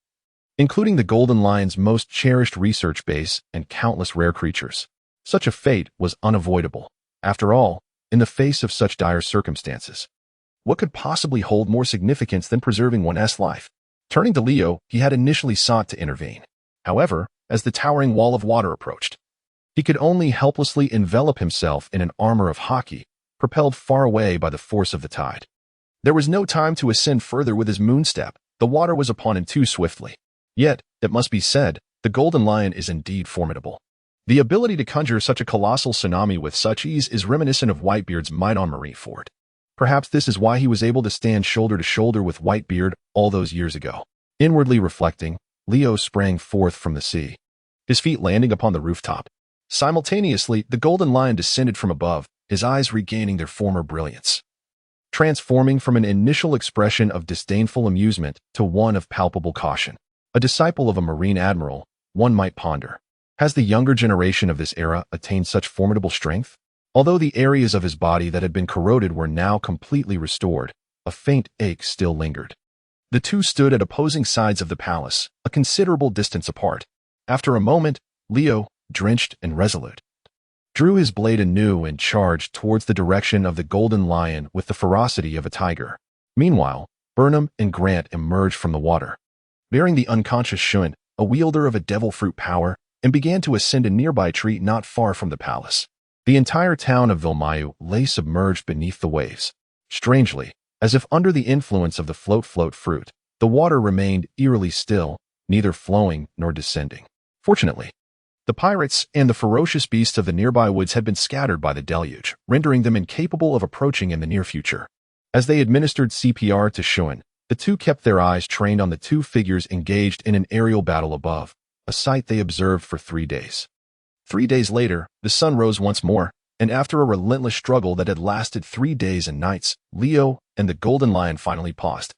including the Golden Lion's most cherished research base and countless rare creatures. Such a fate was unavoidable. After all, in the face of such dire circumstances, what could possibly hold more significance than preserving one's life? Turning to Leo, he had initially sought to intervene. However, as the towering wall of water approached, he could only helplessly envelop himself in an armor of hockey, propelled far away by the force of the tide. There was no time to ascend further with his moonstep. The water was upon him too swiftly. Yet, it must be said, the Golden Lion is indeed formidable. The ability to conjure such a colossal tsunami with such ease is reminiscent of Whitebeard's might on Marineford. Perhaps this is why he was able to stand shoulder to shoulder with Whitebeard all those years ago. Inwardly reflecting, Leo sprang forth from the sea, his feet landing upon the rooftop. Simultaneously, the Golden Lion descended from above, his eyes regaining their former brilliance, transforming from an initial expression of disdainful amusement to one of palpable caution. A disciple of a Marine Admiral, one might ponder. Has the younger generation of this era attained such formidable strength? Although the areas of his body that had been corroded were now completely restored, a faint ache still lingered. The two stood at opposing sides of the palace, a considerable distance apart. After a moment, Leo, drenched and resolute, drew his blade anew and charged towards the direction of the Golden Lion with the ferocity of a tiger. Meanwhile, Burnham and Grant emerged from the water, bearing the unconscious Shun, a wielder of a devil fruit power, and began to ascend a nearby tree not far from the palace. The entire town of Vilmayu lay submerged beneath the waves. Strangely, as if under the influence of the float fruit, the water remained eerily still, neither flowing nor descending. Fortunately, the pirates and the ferocious beasts of the nearby woods had been scattered by the deluge, rendering them incapable of approaching in the near future. As they administered CPR to Shun, the two kept their eyes trained on the two figures engaged in an aerial battle above, a sight they observed for 3 days. 3 days later, the sun rose once more, and after a relentless struggle that had lasted 3 days and nights, Leo and the Golden Lion finally paused.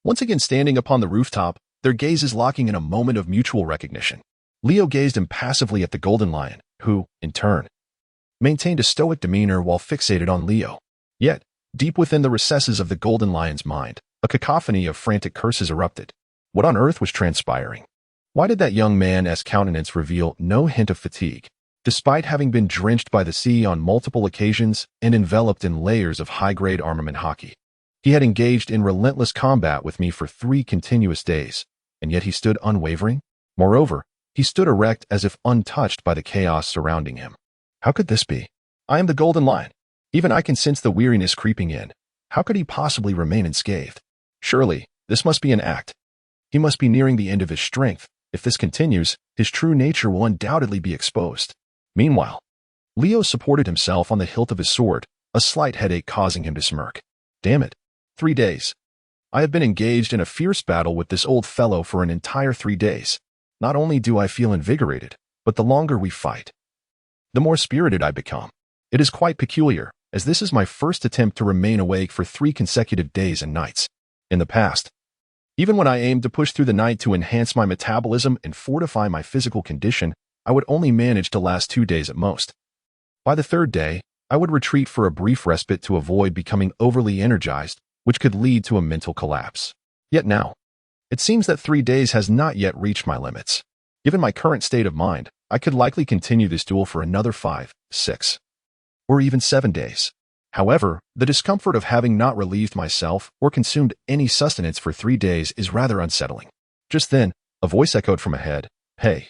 Once again standing upon the rooftop, their gazes locking in a moment of mutual recognition. Leo gazed impassively at the Golden Lion, who, in turn, maintained a stoic demeanor while fixated on Leo. Yet, deep within the recesses of the Golden Lion's mind, a cacophony of frantic curses erupted. What on earth was transpiring? Why did that young man's countenance reveal no hint of fatigue, despite having been drenched by the sea on multiple occasions and enveloped in layers of high-grade armament hockey? He had engaged in relentless combat with me for 3 continuous days, and yet he stood unwavering. Moreover, he stood erect as if untouched by the chaos surrounding him. How could this be? I am the Golden Lion. Even I can sense the weariness creeping in. How could he possibly remain unscathed? Surely, this must be an act. He must be nearing the end of his strength. If this continues, his true nature will undoubtedly be exposed. Meanwhile, Leo supported himself on the hilt of his sword, a slight headache causing him to smirk. Damn it. 3 days. I have been engaged in a fierce battle with this old fellow for an entire 3 days. Not only do I feel invigorated, but the longer we fight, the more spirited I become. It is quite peculiar, as this is my first attempt to remain awake for 3 consecutive days and nights. In the past, even when I aimed to push through the night to enhance my metabolism and fortify my physical condition, I would only manage to last 2 days at most. By the 3rd day, I would retreat for a brief respite to avoid becoming overly energized, which could lead to a mental collapse. Yet now, it seems that 3 days has not yet reached my limits. Given my current state of mind, I could likely continue this duel for another 5, 6, or even 7 days. However, the discomfort of having not relieved myself or consumed any sustenance for 3 days is rather unsettling. Just then, a voice echoed from ahead. Hey,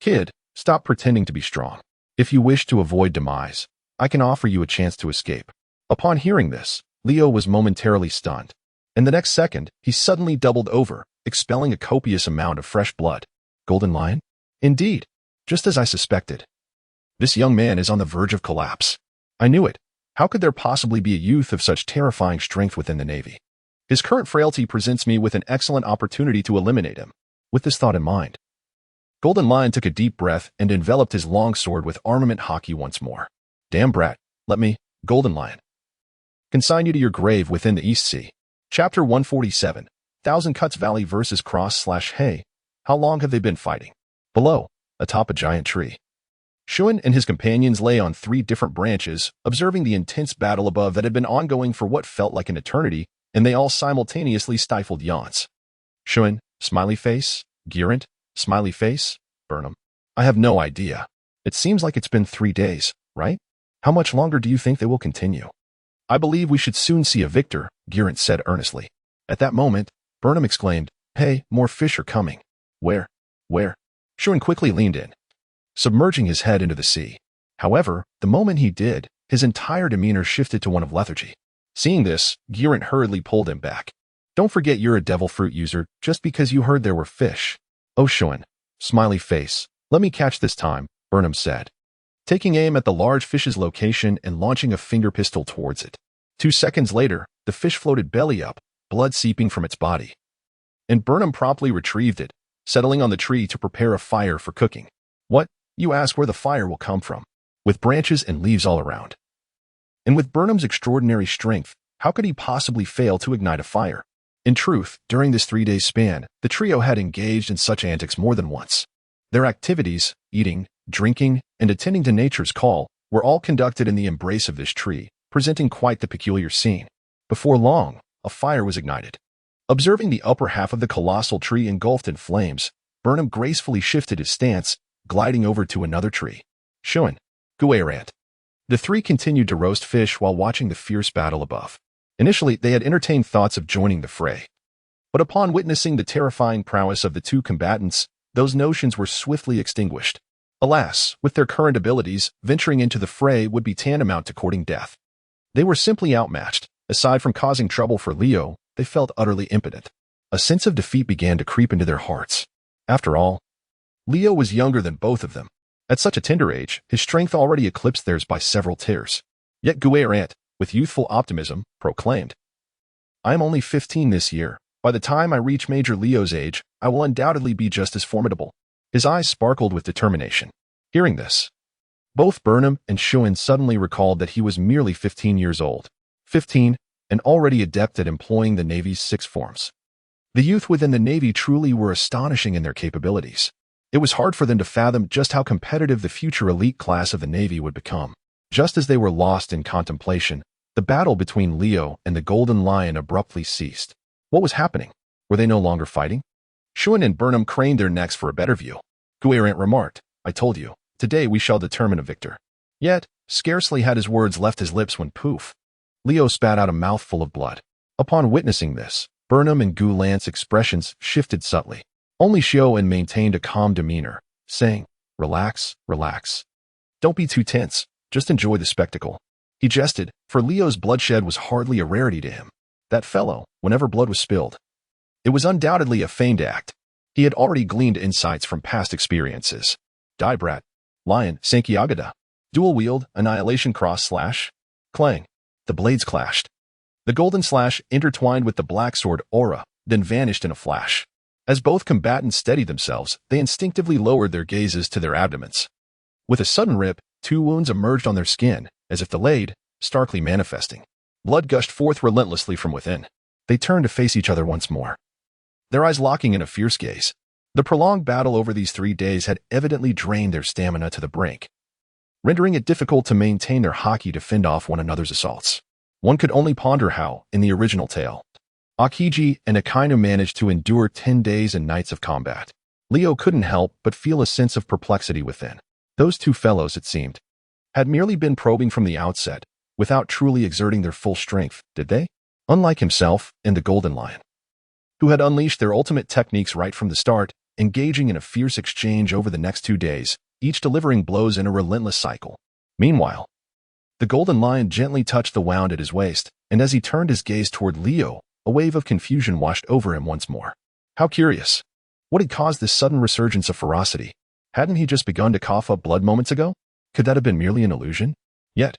kid, stop pretending to be strong. If you wish to avoid demise, I can offer you a chance to escape. Upon hearing this, Leo was momentarily stunned. In the next second, he suddenly doubled over, expelling a copious amount of fresh blood. Golden Lion? Indeed, just as I suspected. This young man is on the verge of collapse. I knew it. How could there possibly be a youth of such terrifying strength within the Navy? His current frailty presents me with an excellent opportunity to eliminate him. With this thought in mind, Golden Lion took a deep breath and enveloped his long sword with armament hockey once more. Damn brat, let me, Golden Lion, consign you to your grave within the East Sea. Chapter 147, Thousand Cuts Valley vs. Cross/Hay. How long have they been fighting? Below, atop a giant tree, Shun and his companions lay on 3 different branches, observing the intense battle above that had been ongoing for what felt like an eternity, and they all simultaneously stifled yawns. Shun, smiley face, Geraint, smiley face, Burnham. I have no idea. It seems like it's been 3 days, right? How much longer do you think they will continue? I believe we should soon see a victor, Geraint said earnestly. At that moment, Burnham exclaimed, Hey, more fish are coming. Where? Shun quickly leaned in, submerging his head into the sea. However, the moment he did, his entire demeanor shifted to one of lethargy. Seeing this, Geraint hurriedly pulled him back. Don't forget you're a devil fruit user just because you heard there were fish. Oh, Shun, smiley face, let me catch this time, Burnham said, taking aim at the large fish's location and launching a finger pistol towards it. 2 seconds later, the fish floated belly up, blood seeping from its body. And Burnham promptly retrieved it, settling on the tree to prepare a fire for cooking. What? You ask where the fire will come from? With branches and leaves all around. And with Burnham's extraordinary strength, how could he possibly fail to ignite a fire? In truth, during this 3-day span, the trio had engaged in such antics more than once. Their activities, eating, drinking, and attending to nature's call, were all conducted in the embrace of this tree, presenting quite the peculiar scene. Before long, a fire was ignited. Observing the upper half of the colossal tree engulfed in flames, Burnham gracefully shifted his stance, gliding over to another tree. Shun, Geraint. The 3 continued to roast fish while watching the fierce battle above. Initially, they had entertained thoughts of joining the fray. But upon witnessing the terrifying prowess of the two combatants, those notions were swiftly extinguished. Alas, with their current abilities, venturing into the fray would be tantamount to courting death. They were simply outmatched. Aside from causing trouble for Leo, they felt utterly impotent. A sense of defeat began to creep into their hearts. After all, Leo was younger than both of them. At such a tender age, his strength already eclipsed theirs by several tiers. Yet Guerrant, with youthful optimism, proclaimed, "I am only 15 this year. By the time I reach Major Leo's age, I will undoubtedly be just as formidable." His eyes sparkled with determination. Hearing this, both Burnham and Schuin suddenly recalled that he was merely 15 years old. 15, and already adept at employing the Navy's sixth forms. The youth within the Navy truly were astonishing in their capabilities. It was hard for them to fathom just how competitive the future elite class of the Navy would become. Just as they were lost in contemplation, the battle between Leo and the Golden Lion abruptly ceased. What was happening? Were they no longer fighting? Schuin and Burnham craned their necks for a better view. Guerrant remarked, "I told you, today we shall determine a victor." Yet, scarcely had his words left his lips when poof, Leo spat out a mouthful of blood. Upon witnessing this, Burnham and Guerrant's expressions shifted subtly. Only Schuin maintained a calm demeanor, saying, "Relax, relax. Don't be too tense, just enjoy the spectacle." He jested, for Leo's bloodshed was hardly a rarity to him. That fellow, whenever blood was spilled, it was undoubtedly a feigned act. He had already gleaned insights from past experiences. Die Brat, Lion, Sankyagada, dual wield, annihilation cross slash, clang. The blades clashed. The golden slash intertwined with the black sword aura, then vanished in a flash. As both combatants steadied themselves, they instinctively lowered their gazes to their abdomens. With a sudden rip, two wounds emerged on their skin, as if delayed, starkly manifesting. Blood gushed forth relentlessly from within. They turned to face each other once more, their eyes locking in a fierce gaze. The prolonged battle over these 3 days had evidently drained their stamina to the brink, rendering it difficult to maintain their haki to fend off one another's assaults. One could only ponder how, in the original tale, Akiji and Akainu managed to endure 10 days and nights of combat. Leo couldn't help but feel a sense of perplexity within. Those two fellows, it seemed, had merely been probing from the outset, without truly exerting their full strength, did they? Unlike himself and the Golden Lion, who had unleashed their ultimate techniques right from the start, engaging in a fierce exchange over the next 2 days, each delivering blows in a relentless cycle. Meanwhile, the Golden Lion gently touched the wound at his waist, and as he turned his gaze toward Leo, a wave of confusion washed over him once more. How curious. What had caused this sudden resurgence of ferocity? Hadn't he just begun to cough up blood moments ago? Could that have been merely an illusion? Yet,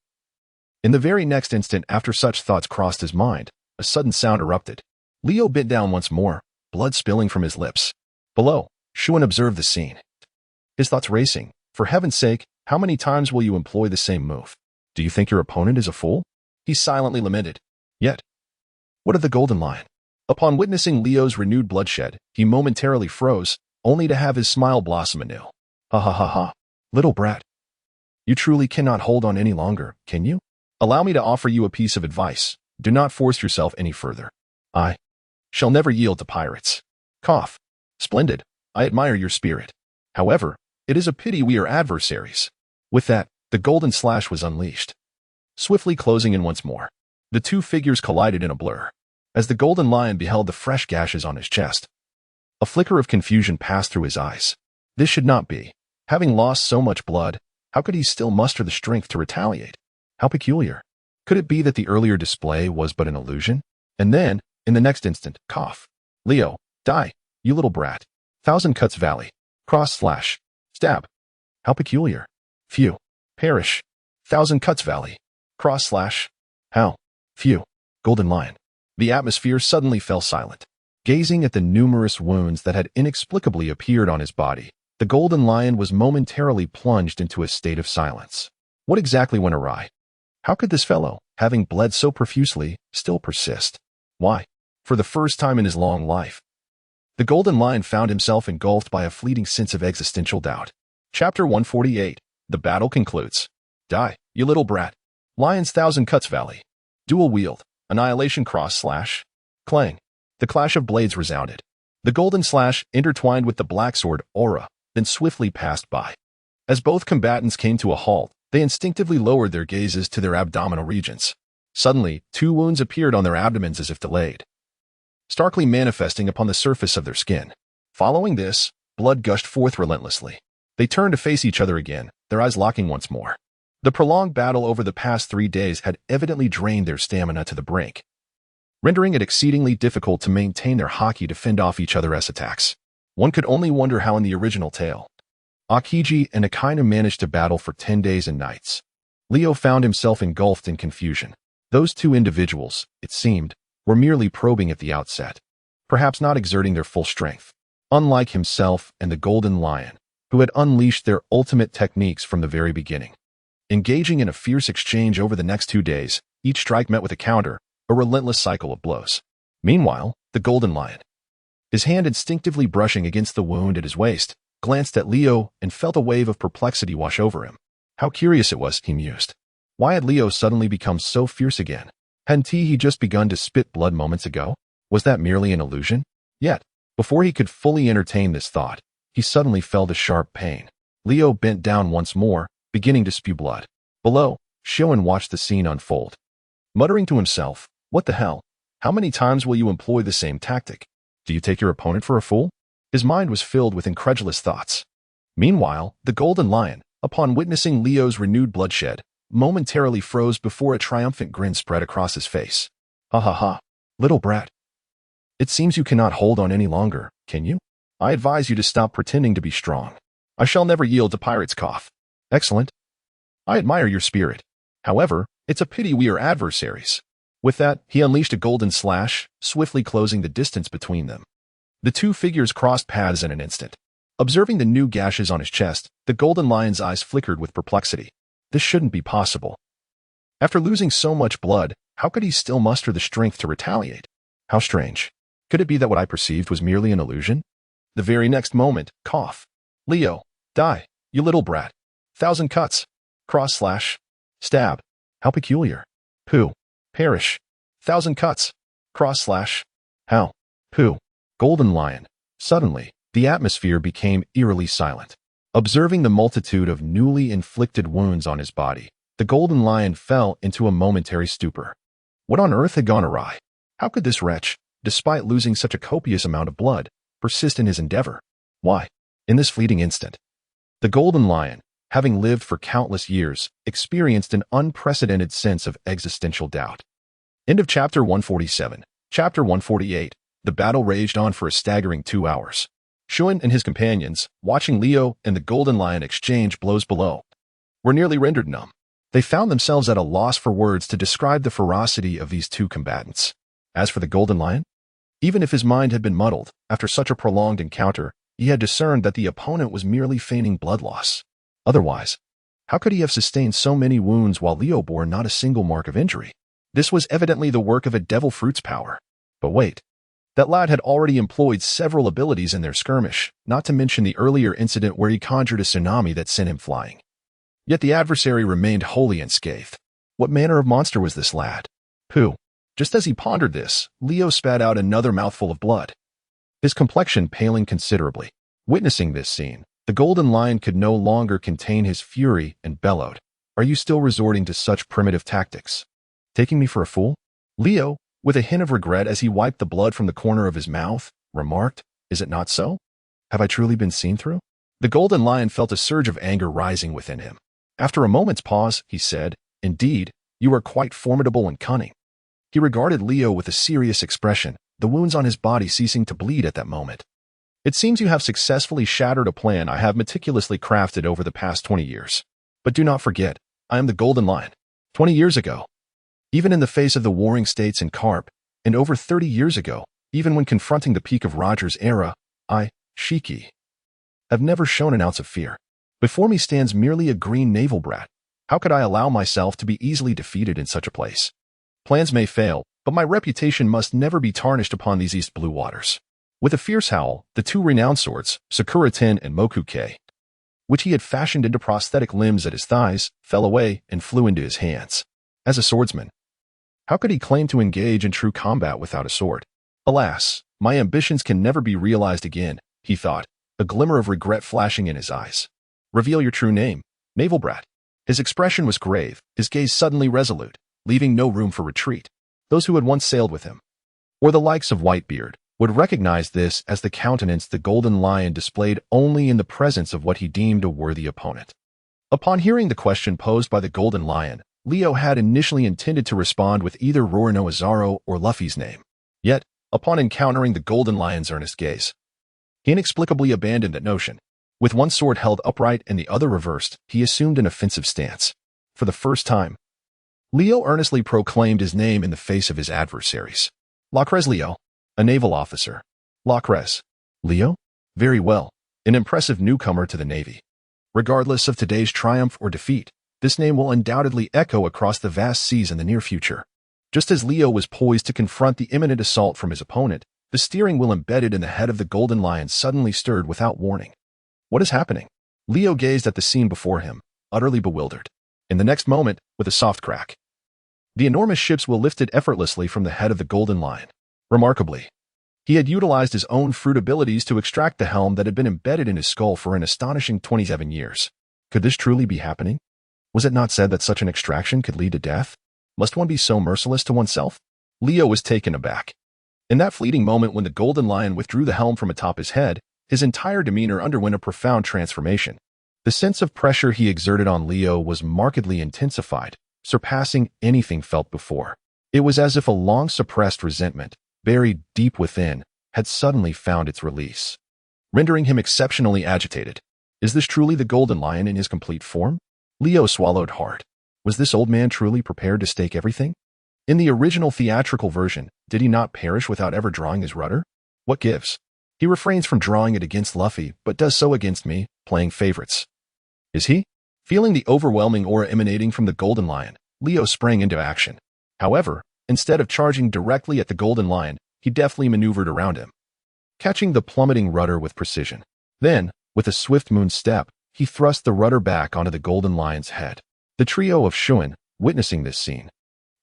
in the very next instant after such thoughts crossed his mind, a sudden sound erupted. Leo bit down once more, blood spilling from his lips. Below, Schuin observed the scene, his thoughts racing. For heaven's sake, how many times will you employ the same move? Do you think your opponent is a fool? He silently lamented. Yet, what of the Golden Lion? Upon witnessing Leo's renewed bloodshed, he momentarily froze, only to have his smile blossom anew. Ha ha ha ha. Little brat. You truly cannot hold on any longer, can you? Allow me to offer you a piece of advice. Do not force yourself any further. I shall never yield to pirates. Cough. Splendid. I admire your spirit. However, it is a pity we are adversaries. With that, the golden slash was unleashed, swiftly closing in once more. The two figures collided in a blur. As the Golden Lion beheld the fresh gashes on his chest, a flicker of confusion passed through his eyes. This should not be. Having lost so much blood, how could he still muster the strength to retaliate? How peculiar. Could it be that the earlier display was but an illusion? And then, in the next instant, cough. Leo, die, you little brat. Thousand Cuts Valley. Cross slash. Stab. How peculiar. Phew. Perish. Thousand Cuts Valley. Cross slash. How. Phew. Golden Lion. The atmosphere suddenly fell silent. Gazing at the numerous wounds that had inexplicably appeared on his body, the Golden Lion was momentarily plunged into a state of silence. What exactly went awry? How could this fellow, having bled so profusely, still persist? Why? For the first time in his long life, the Golden Lion found himself engulfed by a fleeting sense of existential doubt. Chapter 148. The battle concludes. Die, you little brat. Lion's Thousand Cuts Valley. Dual wield. Annihilation cross slash. Clang. The clash of blades resounded. The golden slash intertwined with the black sword aura, then swiftly passed by. As both combatants came to a halt, they instinctively lowered their gazes to their abdominal regions. Suddenly, two wounds appeared on their abdomens as if delayed, starkly manifesting upon the surface of their skin. Following this, blood gushed forth relentlessly. They turned to face each other again, their eyes locking once more. The prolonged battle over the past 3 days had evidently drained their stamina to the brink, rendering it exceedingly difficult to maintain their haki to fend off each other's attacks. One could only wonder how in the original tale, Akiji and Akainu managed to battle for 10 days and nights. Leo found himself engulfed in confusion. Those two individuals, it seemed, were merely probing at the outset, perhaps not exerting their full strength. Unlike himself and the Golden Lion, who had unleashed their ultimate techniques from the very beginning. Engaging in a fierce exchange over the next 2 days, each strike met with a counter, a relentless cycle of blows. Meanwhile, the Golden Lion, his hand instinctively brushing against the wound at his waist, glanced at Leo and felt a wave of perplexity wash over him. How curious it was, he mused. Why had Leo suddenly become so fierce again? Hadn't he just begun to spit blood moments ago? Was that merely an illusion? Yet, before he could fully entertain this thought, he suddenly felt a sharp pain. Leo bent down once more, beginning to spew blood. Below, Shoin watched the scene unfold. Muttering to himself, "What the hell? How many times will you employ the same tactic? Do you take your opponent for a fool?" His mind was filled with incredulous thoughts. Meanwhile, the Golden Lion, upon witnessing Leo's renewed bloodshed, momentarily froze before a triumphant grin spread across his face. "Ha ha ha, little brat. It seems you cannot hold on any longer, can you? I advise you to stop pretending to be strong. I shall never yield to pirate's cough. Excellent. I admire your spirit. However, it's a pity we are adversaries." With that, he unleashed a golden slash, swiftly closing the distance between them. The two figures crossed paths in an instant. Observing the new gashes on his chest, the Golden Lion's eyes flickered with perplexity. This shouldn't be possible. After losing so much blood, how could he still muster the strength to retaliate? How strange. Could it be that what I perceived was merely an illusion? The very next moment, cough. "Leo, die, you little brat. 1,000 cuts. Cross slash. Stab. How peculiar. Pooh. Perish. 1,000 cuts. Cross slash. How. Pooh." Golden Lion. Suddenly, the atmosphere became eerily silent. Observing the multitude of newly inflicted wounds on his body, the Golden Lion fell into a momentary stupor. What on earth had gone awry? How could this wretch, despite losing such a copious amount of blood, persist in his endeavor? Why, in this fleeting instant, the Golden Lion, having lived for countless years, experienced an unprecedented sense of existential doubt. End of Chapter 147. Chapter 148. The battle raged on for a staggering 2 hours. Shoin and his companions, watching Leo and the Golden Lion exchange blows below, were nearly rendered numb. They found themselves at a loss for words to describe the ferocity of these two combatants. As for the Golden Lion, even if his mind had been muddled, after such a prolonged encounter, he had discerned that the opponent was merely feigning blood loss. Otherwise, how could he have sustained so many wounds while Leo bore not a single mark of injury? This was evidently the work of a devil fruit's power. But wait. That lad had already employed several abilities in their skirmish, not to mention the earlier incident where he conjured a tsunami that sent him flying. Yet the adversary remained wholly unscathed. What manner of monster was this lad? Pooh. Just as he pondered this, Leo spat out another mouthful of blood, his complexion paling considerably. Witnessing this scene, the Golden Lion could no longer contain his fury and bellowed, "Are you still resorting to such primitive tactics? Taking me for a fool?" Leo, with a hint of regret as he wiped the blood from the corner of his mouth, remarked, "Is it not so? Have I truly been seen through?" The Golden Lion felt a surge of anger rising within him. After a moment's pause, he said, "Indeed, you are quite formidable and cunning." He regarded Leo with a serious expression, the wounds on his body ceasing to bleed at that moment. "It seems you have successfully shattered a plan I have meticulously crafted over the past 20 years. But do not forget, I am the Golden Lion. 20 years ago, even in the face of the warring states and Carp, and over 30 years ago, even when confronting the peak of Roger's era, I, Shiki, have never shown an ounce of fear. Before me stands merely a green naval brat. How could I allow myself to be easily defeated in such a place? Plans may fail, but my reputation must never be tarnished upon these East Blue waters." With a fierce howl, the two renowned swords, Sakura-ten and Mokuke, which he had fashioned into prosthetic limbs at his thighs, fell away and flew into his hands. As a swordsman, how could he claim to engage in true combat without a sword? "Alas, my ambitions can never be realized again," he thought, a glimmer of regret flashing in his eyes. "Reveal your true name, naval brat." His expression was grave, his gaze suddenly resolute, leaving no room for retreat. Those who had once sailed with him, or the likes of Whitebeard, would recognize this as the countenance the golden lion displayed only in the presence of what he deemed a worthy opponent. Upon hearing the question posed by the golden lion, Leo had initially intended to respond with either Roronoa or Luffy's name. Yet, upon encountering the golden lion's earnest gaze, he inexplicably abandoned that notion. With one sword held upright and the other reversed, he assumed an offensive stance. For the first time, Leo earnestly proclaimed his name in the face of his adversaries. Lockress Leo, a naval officer. Lockress Leo? Very well, an impressive newcomer to the Navy. Regardless of today's triumph or defeat, this name will undoubtedly echo across the vast seas in the near future. Just as Leo was poised to confront the imminent assault from his opponent, the steering wheel embedded in the head of the golden lion suddenly stirred without warning. What is happening? Leo gazed at the scene before him, utterly bewildered. In the next moment, with a soft crack, the enormous ship's wheel lifted effortlessly from the head of the golden lion. Remarkably, he had utilized his own fruit abilities to extract the helm that had been embedded in his skull for an astonishing 27 years. Could this truly be happening? Was it not said that such an extraction could lead to death? Must one be so merciless to oneself? Leo was taken aback. In that fleeting moment when the golden lion withdrew the helm from atop his head, his entire demeanor underwent a profound transformation. The sense of pressure he exerted on Leo was markedly intensified, surpassing anything felt before. It was as if a long-suppressed resentment, buried deep within, had suddenly found its release, rendering him exceptionally agitated. Is this truly the golden lion in his complete form? Leo swallowed hard. Was this old man truly prepared to stake everything? In the original theatrical version, did he not perish without ever drawing his rudder? What gives? He refrains from drawing it against Luffy, but does so against me, playing favorites. Is he? Feeling the overwhelming aura emanating from the golden lion, Leo sprang into action. However, instead of charging directly at the golden lion, he deftly maneuvered around him, catching the plummeting rudder with precision. Then, with a swift moon step, he thrust the rudder back onto the golden lion's head. The trio of Shuin, witnessing this scene,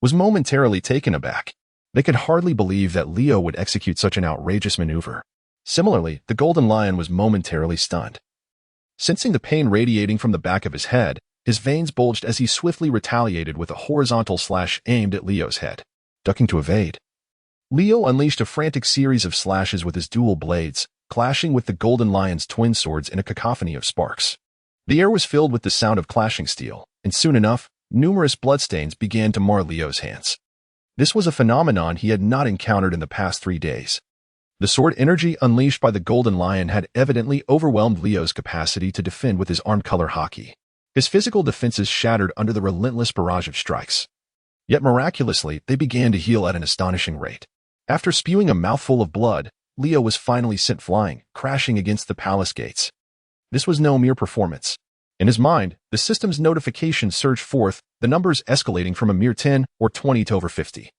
was momentarily taken aback. They could hardly believe that Leo would execute such an outrageous maneuver. Similarly, the golden lion was momentarily stunned. Sensing the pain radiating from the back of his head, his veins bulged as he swiftly retaliated with a horizontal slash aimed at Leo's head. Ducking to evade, Leo unleashed a frantic series of slashes with his dual blades, clashing with the golden lion's twin swords in a cacophony of sparks. The air was filled with the sound of clashing steel, and soon enough, numerous bloodstains began to mar Leo's hands. This was a phenomenon he had not encountered in the past 3 days. The sword energy unleashed by the golden lion had evidently overwhelmed Leo's capacity to defend with his armed color hockey. His physical defenses shattered under the relentless barrage of strikes. Yet miraculously, they began to heal at an astonishing rate. After spewing a mouthful of blood, Leo was finally sent flying, crashing against the palace gates. This was no mere performance. In his mind, the system's notifications surged forth, the numbers escalating from a mere 10 or 20 to over 50,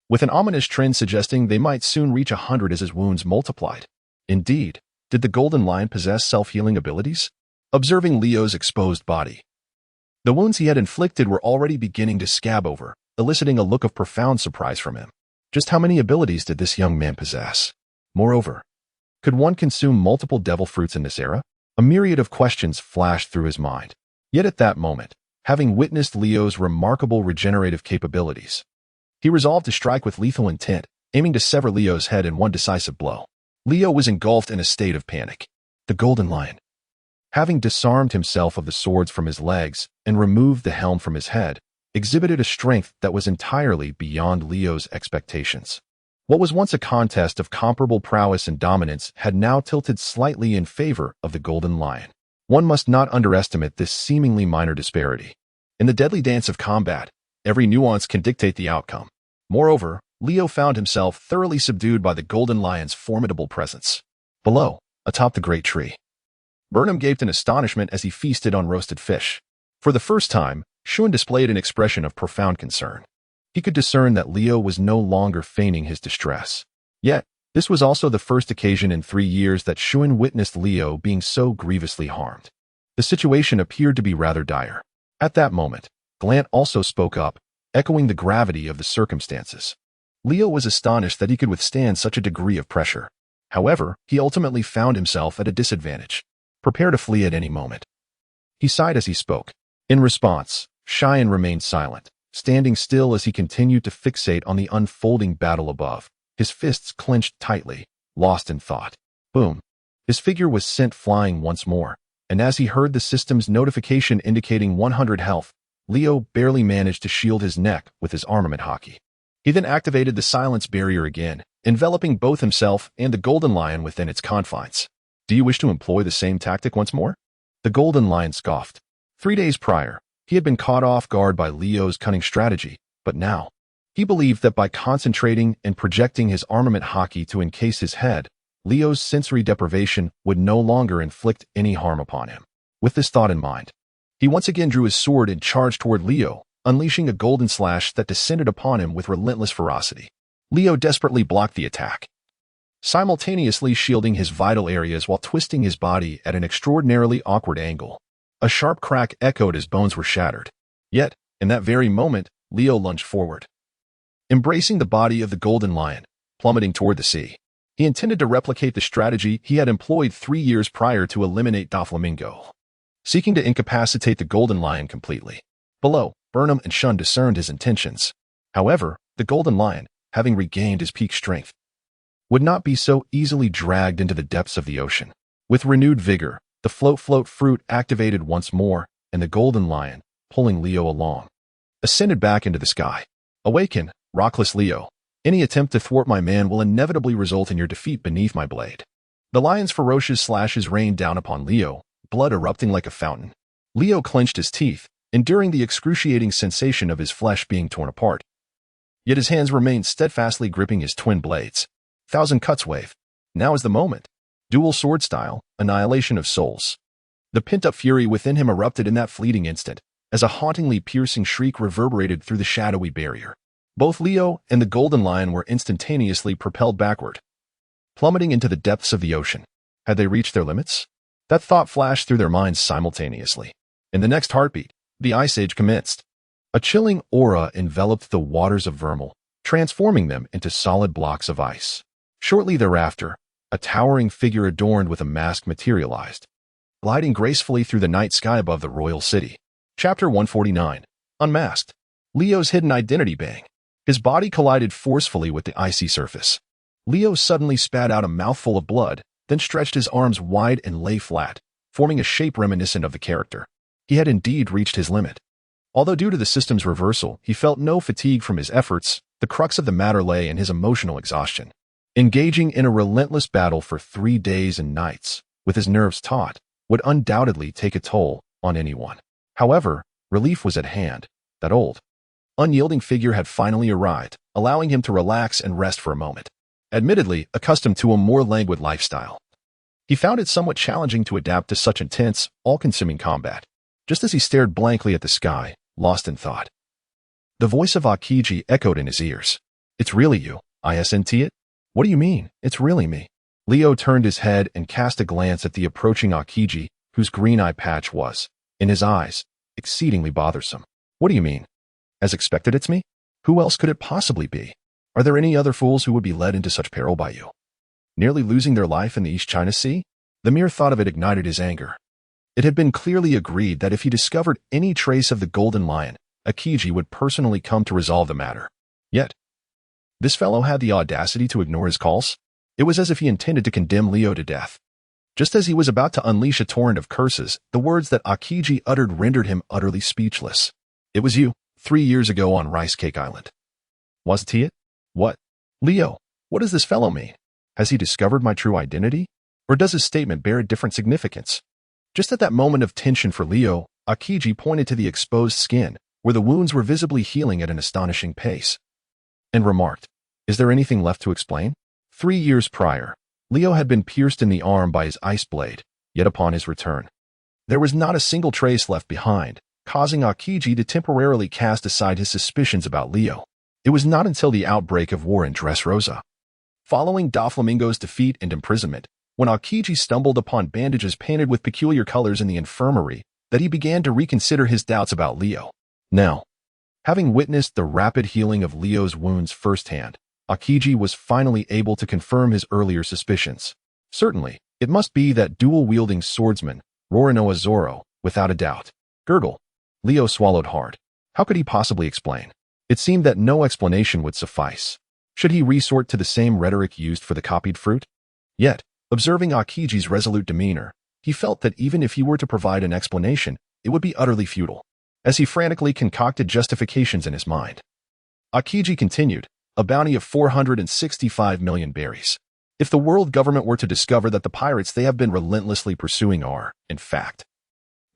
with an ominous trend suggesting they might soon reach 100 as his wounds multiplied. Indeed, did the golden lion possess self-healing abilities? Observing Leo's exposed body, the wounds he had inflicted were already beginning to scab over, eliciting a look of profound surprise from him. Just how many abilities did this young man possess? Moreover, could one consume multiple devil fruits in this era? A myriad of questions flashed through his mind. Yet at that moment, having witnessed Leo's remarkable regenerative capabilities, he resolved to strike with lethal intent, aiming to sever Leo's head in one decisive blow. Leo was engulfed in a state of panic. The golden lion, having disarmed himself of the swords from his legs and removed the helm from his head, exhibited a strength that was entirely beyond Leo's expectations. What was once a contest of comparable prowess and dominance had now tilted slightly in favor of the golden lion. One must not underestimate this seemingly minor disparity. In the deadly dance of combat, every nuance can dictate the outcome. Moreover, Leo found himself thoroughly subdued by the golden lion's formidable presence. Below, atop the great tree, Burnham gaped in astonishment as he feasted on roasted fish. For the first time, Shun displayed an expression of profound concern. He could discern that Leo was no longer feigning his distress. Yet, this was also the first occasion in 3 years that Shun witnessed Leo being so grievously harmed. The situation appeared to be rather dire. At that moment, Glant also spoke up, echoing the gravity of the circumstances. Leo was astonished that he could withstand such a degree of pressure. However, he ultimately found himself at a disadvantage, prepared to flee at any moment. He sighed as he spoke. In response, Cheyenne remained silent, standing still as he continued to fixate on the unfolding battle above. his fists clenched tightly, lost in thought. Boom. His figure was sent flying once more, and as he heard the system's notification indicating 100 health, Leo barely managed to shield his neck with his armament hockey. He then activated the silence barrier again, enveloping both himself and the golden lion within its confines. Do you wish to employ the same tactic once more? The golden lion scoffed. 3 days prior, he had been caught off guard by Leo's cunning strategy, but now, he believed that by concentrating and projecting his armament hockey to encase his head, Leo's sensory deprivation would no longer inflict any harm upon him. With this thought in mind, he once again drew his sword and charged toward Leo, unleashing a golden slash that descended upon him with relentless ferocity. Leo desperately blocked the attack, simultaneously shielding his vital areas while twisting his body at an extraordinarily awkward angle. A sharp crack echoed as bones were shattered. Yet, in that very moment, Leo lunged forward, embracing the body of the golden lion, plummeting toward the sea. He intended to replicate the strategy he had employed 3 years prior to eliminate Doflamingo, seeking to incapacitate the golden lion completely. Below, Burnham and Shun discerned his intentions. However, the golden lion, having regained his peak strength, would not be so easily dragged into the depths of the ocean. With renewed vigor, the float fruit activated once more, and the golden lion, pulling Leo along, ascended back into the sky. Awaken, Lockress Leo. Any attempt to thwart my man will inevitably result in your defeat beneath my blade. The lion's ferocious slashes rained down upon Leo, blood erupting like a fountain. Leo clenched his teeth, enduring the excruciating sensation of his flesh being torn apart. Yet his hands remained steadfastly gripping his twin blades. Thousand Cuts wave. Now is the moment. Dual sword style, annihilation of souls. The pent-up fury within him erupted in that fleeting instant, as a hauntingly piercing shriek reverberated through the shadowy barrier. Both Leo and the golden lion were instantaneously propelled backward, plummeting into the depths of the ocean. Had they reached their limits? That thought flashed through their minds simultaneously. In the next heartbeat, the Ice Age commenced. A chilling aura enveloped the waters of Vermal, transforming them into solid blocks of ice. Shortly thereafter, a towering figure adorned with a mask materialized, gliding gracefully through the night sky above the royal city. Chapter 149. Unmasked. Leo's hidden identity bang. His body collided forcefully with the icy surface. Leo suddenly spat out a mouthful of blood, then stretched his arms wide and lay flat, forming a shape reminiscent of the character. He had indeed reached his limit. Although due to the system's reversal, he felt no fatigue from his efforts, the crux of the matter lay in his emotional exhaustion. Engaging in a relentless battle for 3 days and nights, with his nerves taut, would undoubtedly take a toll on anyone. However, relief was at hand. That old, unyielding figure had finally arrived, allowing him to relax and rest for a moment. Admittedly, accustomed to a more languid lifestyle, he found it somewhat challenging to adapt to such intense, all-consuming combat. Just as he stared blankly at the sky, lost in thought, the voice of Akiji echoed in his ears. "It's really you, isn't it?" "What do you mean, it's really me?" Leo turned his head and cast a glance at the approaching Akiji, whose green eye patch was, in his eyes, exceedingly bothersome. "What do you mean? As expected, it's me? Who else could it possibly be? Are there any other fools who would be led into such peril by you? Nearly losing their life in the East China Sea?" The mere thought of it ignited his anger. It had been clearly agreed that if he discovered any trace of the golden lion, Akiji would personally come to resolve the matter. Yet, this fellow had the audacity to ignore his calls? It was as if he intended to condemn Leo to death. Just as he was about to unleash a torrent of curses, the words that Akiji uttered rendered him utterly speechless. "It was you, 3 years ago on Rice Cake Island." "Wasn't he it? What? Leo, what does this fellow mean? Has he discovered my true identity? Or does his statement bear a different significance?" Just at that moment of tension for Leo, Akiji pointed to the exposed skin, where the wounds were visibly healing at an astonishing pace, and remarked, "Is there anything left to explain?" 3 years prior, Leo had been pierced in the arm by his ice blade, yet upon his return, there was not a single trace left behind, causing Akiji to temporarily cast aside his suspicions about Leo. It was not until the outbreak of war in Dressrosa, following Doflamingo's defeat and imprisonment, when Akiji stumbled upon bandages painted with peculiar colors in the infirmary, that he began to reconsider his doubts about Leo. Now, having witnessed the rapid healing of Leo's wounds firsthand, Akiji was finally able to confirm his earlier suspicions. Certainly, it must be that dual-wielding swordsman, Rorinoa Zoro, without a doubt. Gurgle. Leo swallowed hard. How could he possibly explain? It seemed that no explanation would suffice. Should he resort to the same rhetoric used for the copied fruit? Yet, observing Akiji's resolute demeanor, he felt that even if he were to provide an explanation, it would be utterly futile, as he frantically concocted justifications in his mind. Akiji continued, a bounty of 465 million berries. If the world government were to discover that the pirates they have been relentlessly pursuing are, in fact,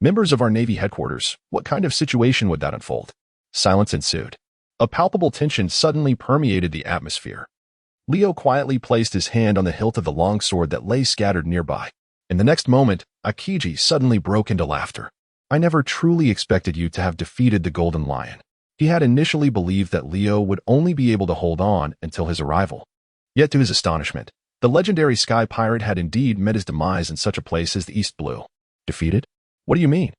members of our Navy headquarters, what kind of situation would that unfold? Silence ensued. A palpable tension suddenly permeated the atmosphere. Leo quietly placed his hand on the hilt of the long sword that lay scattered nearby. In the next moment, Akiji suddenly broke into laughter. I never truly expected you to have defeated the Golden Lion. He had initially believed that Leo would only be able to hold on until his arrival. Yet to his astonishment, the legendary sky pirate had indeed met his demise in such a place as the East Blue. Defeated? What do you mean?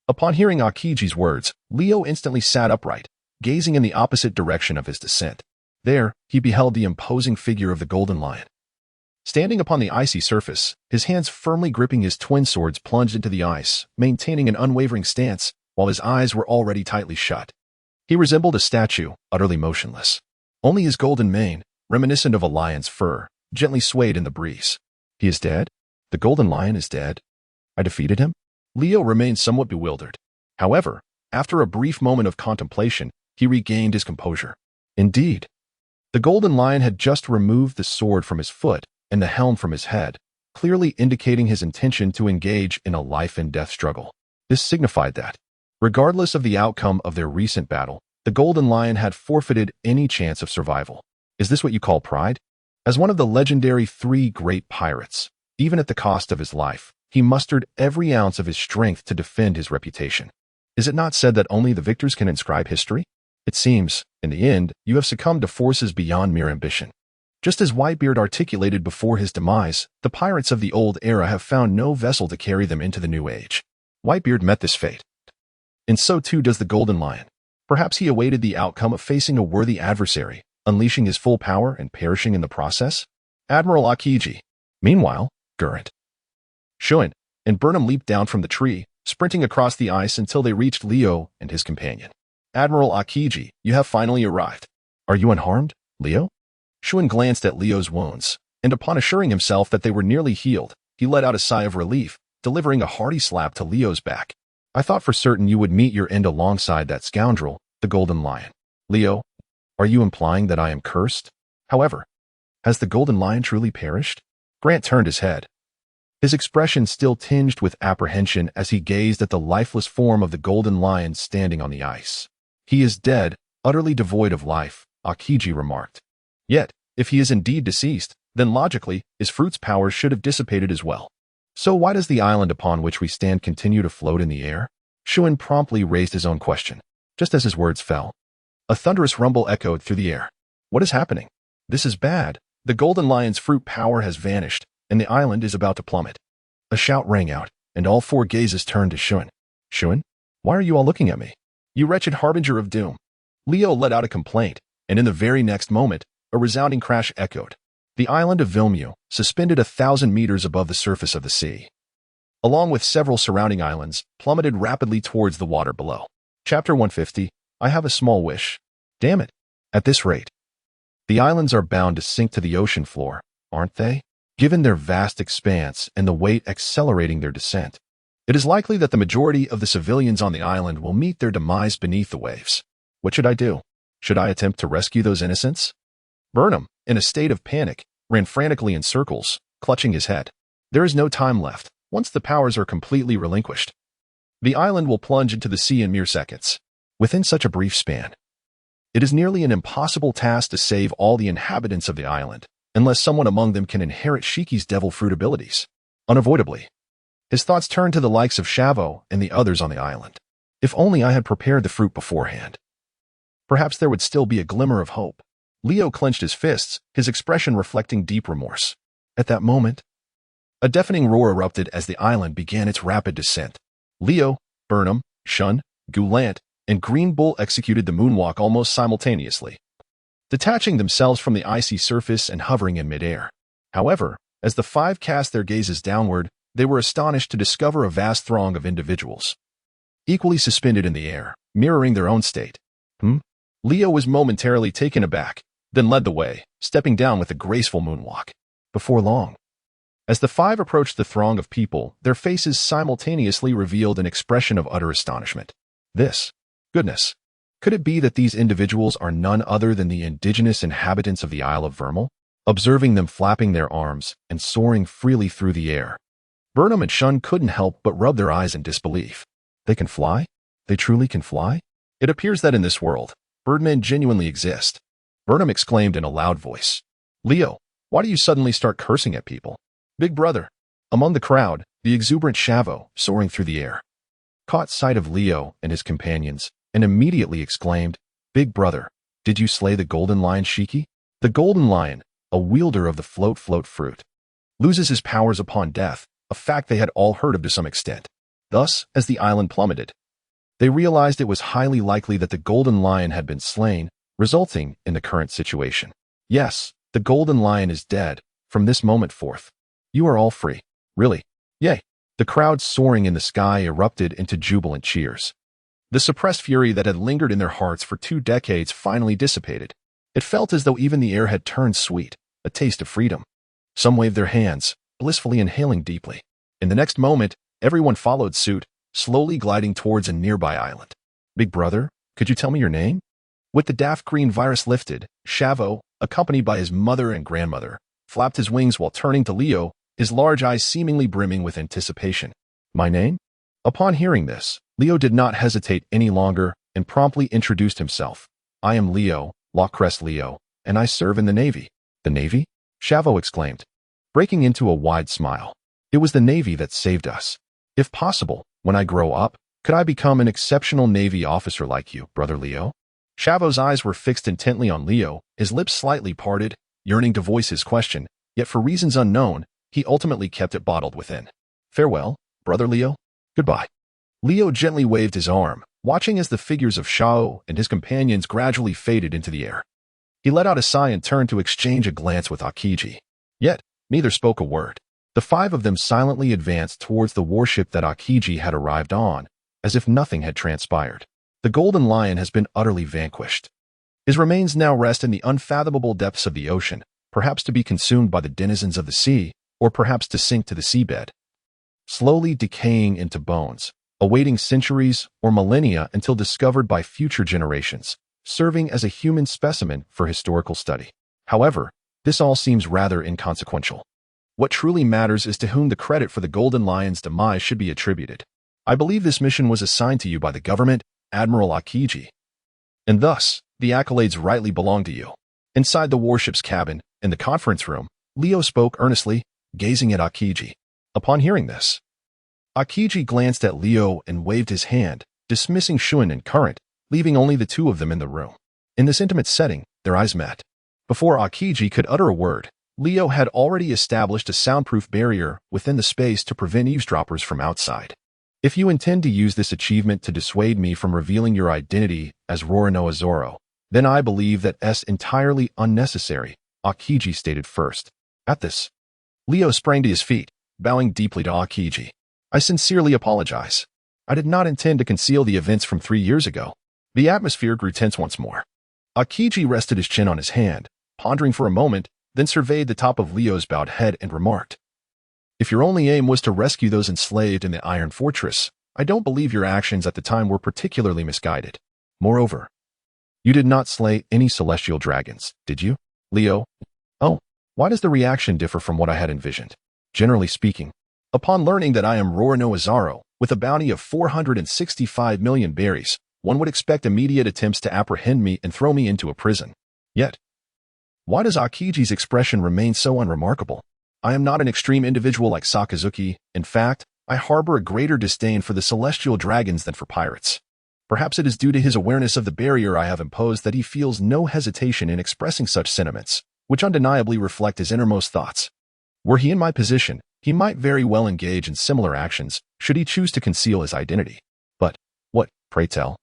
Upon hearing Akiji's words, Leo instantly sat upright, gazing in the opposite direction of his descent. There, he beheld the imposing figure of the Golden Lion. Standing upon the icy surface, his hands firmly gripping his twin swords plunged into the ice, maintaining an unwavering stance, while his eyes were already tightly shut. He resembled a statue, utterly motionless. Only his golden mane, reminiscent of a lion's fur, gently swayed in the breeze. He is dead? The Golden Lion is dead? I defeated him? Leo remained somewhat bewildered. However, after a brief moment of contemplation, he regained his composure. Indeed, the Golden Lion had just removed the sword from his foot and the helm from his head, clearly indicating his intention to engage in a life-and-death struggle. This signified that, regardless of the outcome of their recent battle, the Golden Lion had forfeited any chance of survival. Is this what you call pride? As one of the legendary three great pirates, even at the cost of his life, he mustered every ounce of his strength to defend his reputation. Is it not said that only the victors can inscribe history? It seems, in the end, you have succumbed to forces beyond mere ambition. Just as Whitebeard articulated before his demise, the pirates of the old era have found no vessel to carry them into the new age. Whitebeard met this fate. And so too does the Golden Lion. Perhaps he awaited the outcome of facing a worthy adversary, unleashing his full power and perishing in the process? Admiral Akiji. Meanwhile, Gurrent, Shun, and Burnham leaped down from the tree, sprinting across the ice until they reached Leo and his companion. Admiral Akiji, you have finally arrived. Are you unharmed, Leo? Shun glanced at Leo's wounds, and upon assuring himself that they were nearly healed, he let out a sigh of relief, delivering a hearty slap to Leo's back. I thought for certain you would meet your end alongside that scoundrel, the Golden Lion. Leo, are you implying that I am cursed? However, has the Golden Lion truly perished? Grant turned his head, his expression still tinged with apprehension as he gazed at the lifeless form of the Golden Lion standing on the ice. He is dead, utterly devoid of life, Akiji remarked. Yet, if he is indeed deceased, then logically, his fruit's powers should have dissipated as well. So why does the island upon which we stand continue to float in the air? Shun promptly raised his own question. Just as his words fell, a thunderous rumble echoed through the air. What is happening? This is bad. The Golden Lion's fruit power has vanished, and the island is about to plummet. A shout rang out, and all four gazes turned to Shun. Shun, why are you all looking at me? You wretched harbinger of doom. Leo let out a complaint, and in the very next moment, a resounding crash echoed. The island of Vilmu, suspended 1,000 meters above the surface of the sea, along with several surrounding islands, plummeted rapidly towards the water below. Chapter 150, I have a small wish. Damn it. At this rate, the islands are bound to sink to the ocean floor, aren't they? Given their vast expanse and the weight accelerating their descent, it is likely that the majority of the civilians on the island will meet their demise beneath the waves. What should I do? Should I attempt to rescue those innocents? Burnham, in a state of panic, ran frantically in circles, clutching his head. There is no time left. Once the powers are completely relinquished, the island will plunge into the sea in mere seconds. Within such a brief span, it is nearly an impossible task to save all the inhabitants of the island, unless someone among them can inherit Shiki's devil fruit abilities. Unavoidably, his thoughts turned to the likes of Shavo and the others on the island. If only I had prepared the fruit beforehand. Perhaps there would still be a glimmer of hope. Leo clenched his fists, his expression reflecting deep remorse. At that moment, a deafening roar erupted as the island began its rapid descent. Leo, Burnham, Shun, Jubilant, and Green Bull executed the moonwalk almost simultaneously, detaching themselves from the icy surface and hovering in midair. However, as the five cast their gazes downward, they were astonished to discover a vast throng of individuals, equally suspended in the air, mirroring their own state. Leo was momentarily taken aback, then led the way, stepping down with a graceful moonwalk. Before long, as the five approached the throng of people, their faces simultaneously revealed an expression of utter astonishment. This, goodness, could it be that these individuals are none other than the indigenous inhabitants of the Isle of Vermal? Observing them flapping their arms and soaring freely through the air, Burnham and Shun couldn't help but rub their eyes in disbelief. They can fly? They truly can fly? It appears that in this world, birdmen genuinely exist. Burnham exclaimed in a loud voice. Leo, why do you suddenly start cursing at people? Big brother. Among the crowd, the exuberant Shavo, soaring through the air, caught sight of Leo and his companions and immediately exclaimed, Big brother, did you slay the golden lion Shiki? The golden lion, a wielder of the float fruit, loses his powers upon death, a fact they had all heard of to some extent. Thus, as the island plummeted, they realized it was highly likely that the golden lion had been slain, resulting in the current situation. Yes, the golden lion is dead. From this moment forth, you are all free. Really? Yay. The crowd soaring in the sky erupted into jubilant cheers. The suppressed fury that had lingered in their hearts for 2 decades finally dissipated. It felt as though even the air had turned sweet, a taste of freedom. Some waved their hands, blissfully inhaling deeply. In the next moment, everyone followed suit, slowly gliding towards a nearby island. Big brother, could you tell me your name? With the daft green virus lifted, Shavo, accompanied by his mother and grandmother, flapped his wings while turning to Leo, his large eyes seemingly brimming with anticipation. My name? Upon hearing this, Leo did not hesitate any longer and promptly introduced himself. I am Leo, Lockress Leo, and I serve in the Navy. The Navy? Shavo exclaimed, breaking into a wide smile. It was the Navy that saved us. If possible, when I grow up, could I become an exceptional Navy officer like you, brother Leo? Shavo's eyes were fixed intently on Leo, his lips slightly parted, yearning to voice his question, yet for reasons unknown, he ultimately kept it bottled within. Farewell, brother Leo. Goodbye. Leo gently waved his arm, watching as the figures of Shao and his companions gradually faded into the air. He let out a sigh and turned to exchange a glance with Akiji. Yet, neither spoke a word. The 5 of them silently advanced towards the warship that Akiji had arrived on, as if nothing had transpired. The Golden Lion has been utterly vanquished. His remains now rest in the unfathomable depths of the ocean, perhaps to be consumed by the denizens of the sea, or perhaps to sink to the seabed, slowly decaying into bones, awaiting centuries or millennia until discovered by future generations, serving as a human specimen for historical study. However, this all seems rather inconsequential. What truly matters is to whom the credit for the Golden Lion's demise should be attributed. I believe this mission was assigned to you by the government, Admiral Akiji, and thus, the accolades rightly belong to you. Inside the warship's cabin, in the conference room, Leo spoke earnestly, gazing at Akiji. Upon hearing this, Akiji glanced at Leo and waved his hand, dismissing Shun and Current, leaving only the 2 of them in the room. In this intimate setting, their eyes met. Before Akiji could utter a word, Leo had already established a soundproof barrier within the space to prevent eavesdroppers from outside. If you intend to use this achievement to dissuade me from revealing your identity as Roranoa Zoro, then I believe that is entirely unnecessary, Akiji stated first. At this, Leo sprang to his feet, bowing deeply to Akiji. I sincerely apologize. I did not intend to conceal the events from 3 years ago. The atmosphere grew tense once more. Akiji rested his chin on his hand, pondering for a moment, then surveyed the top of Leo's bowed head and remarked, If your only aim was to rescue those enslaved in the Iron Fortress, I don't believe your actions at the time were particularly misguided. Moreover, you did not slay any celestial dragons, did you, Leo? Oh, why does the reaction differ from what I had envisioned? Generally speaking, upon learning that I am Roranoa Zoro, with a bounty of 465 million berries, one would expect immediate attempts to apprehend me and throw me into a prison. Yet, why does Akiji's expression remain so unremarkable? I am not an extreme individual like Sakazuki. In fact, I harbor a greater disdain for the celestial dragons than for pirates. Perhaps it is due to his awareness of the barrier I have imposed that he feels no hesitation in expressing such sentiments, which undeniably reflect his innermost thoughts. Were he in my position, he might very well engage in similar actions, should he choose to conceal his identity. But, what, pray tell,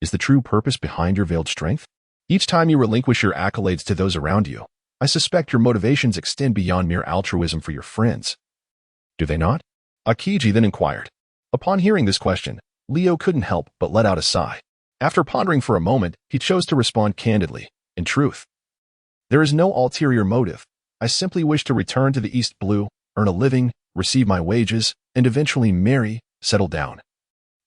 is the true purpose behind your veiled strength? Each time you relinquish your accolades to those around you, I suspect your motivations extend beyond mere altruism for your friends. Do they not? Akiji then inquired. Upon hearing this question, Leo couldn't help but let out a sigh. After pondering for a moment, he chose to respond candidly. In truth, There is no ulterior motive. I simply wish to return to the East Blue, earn a living, receive my wages, and eventually marry, settle down,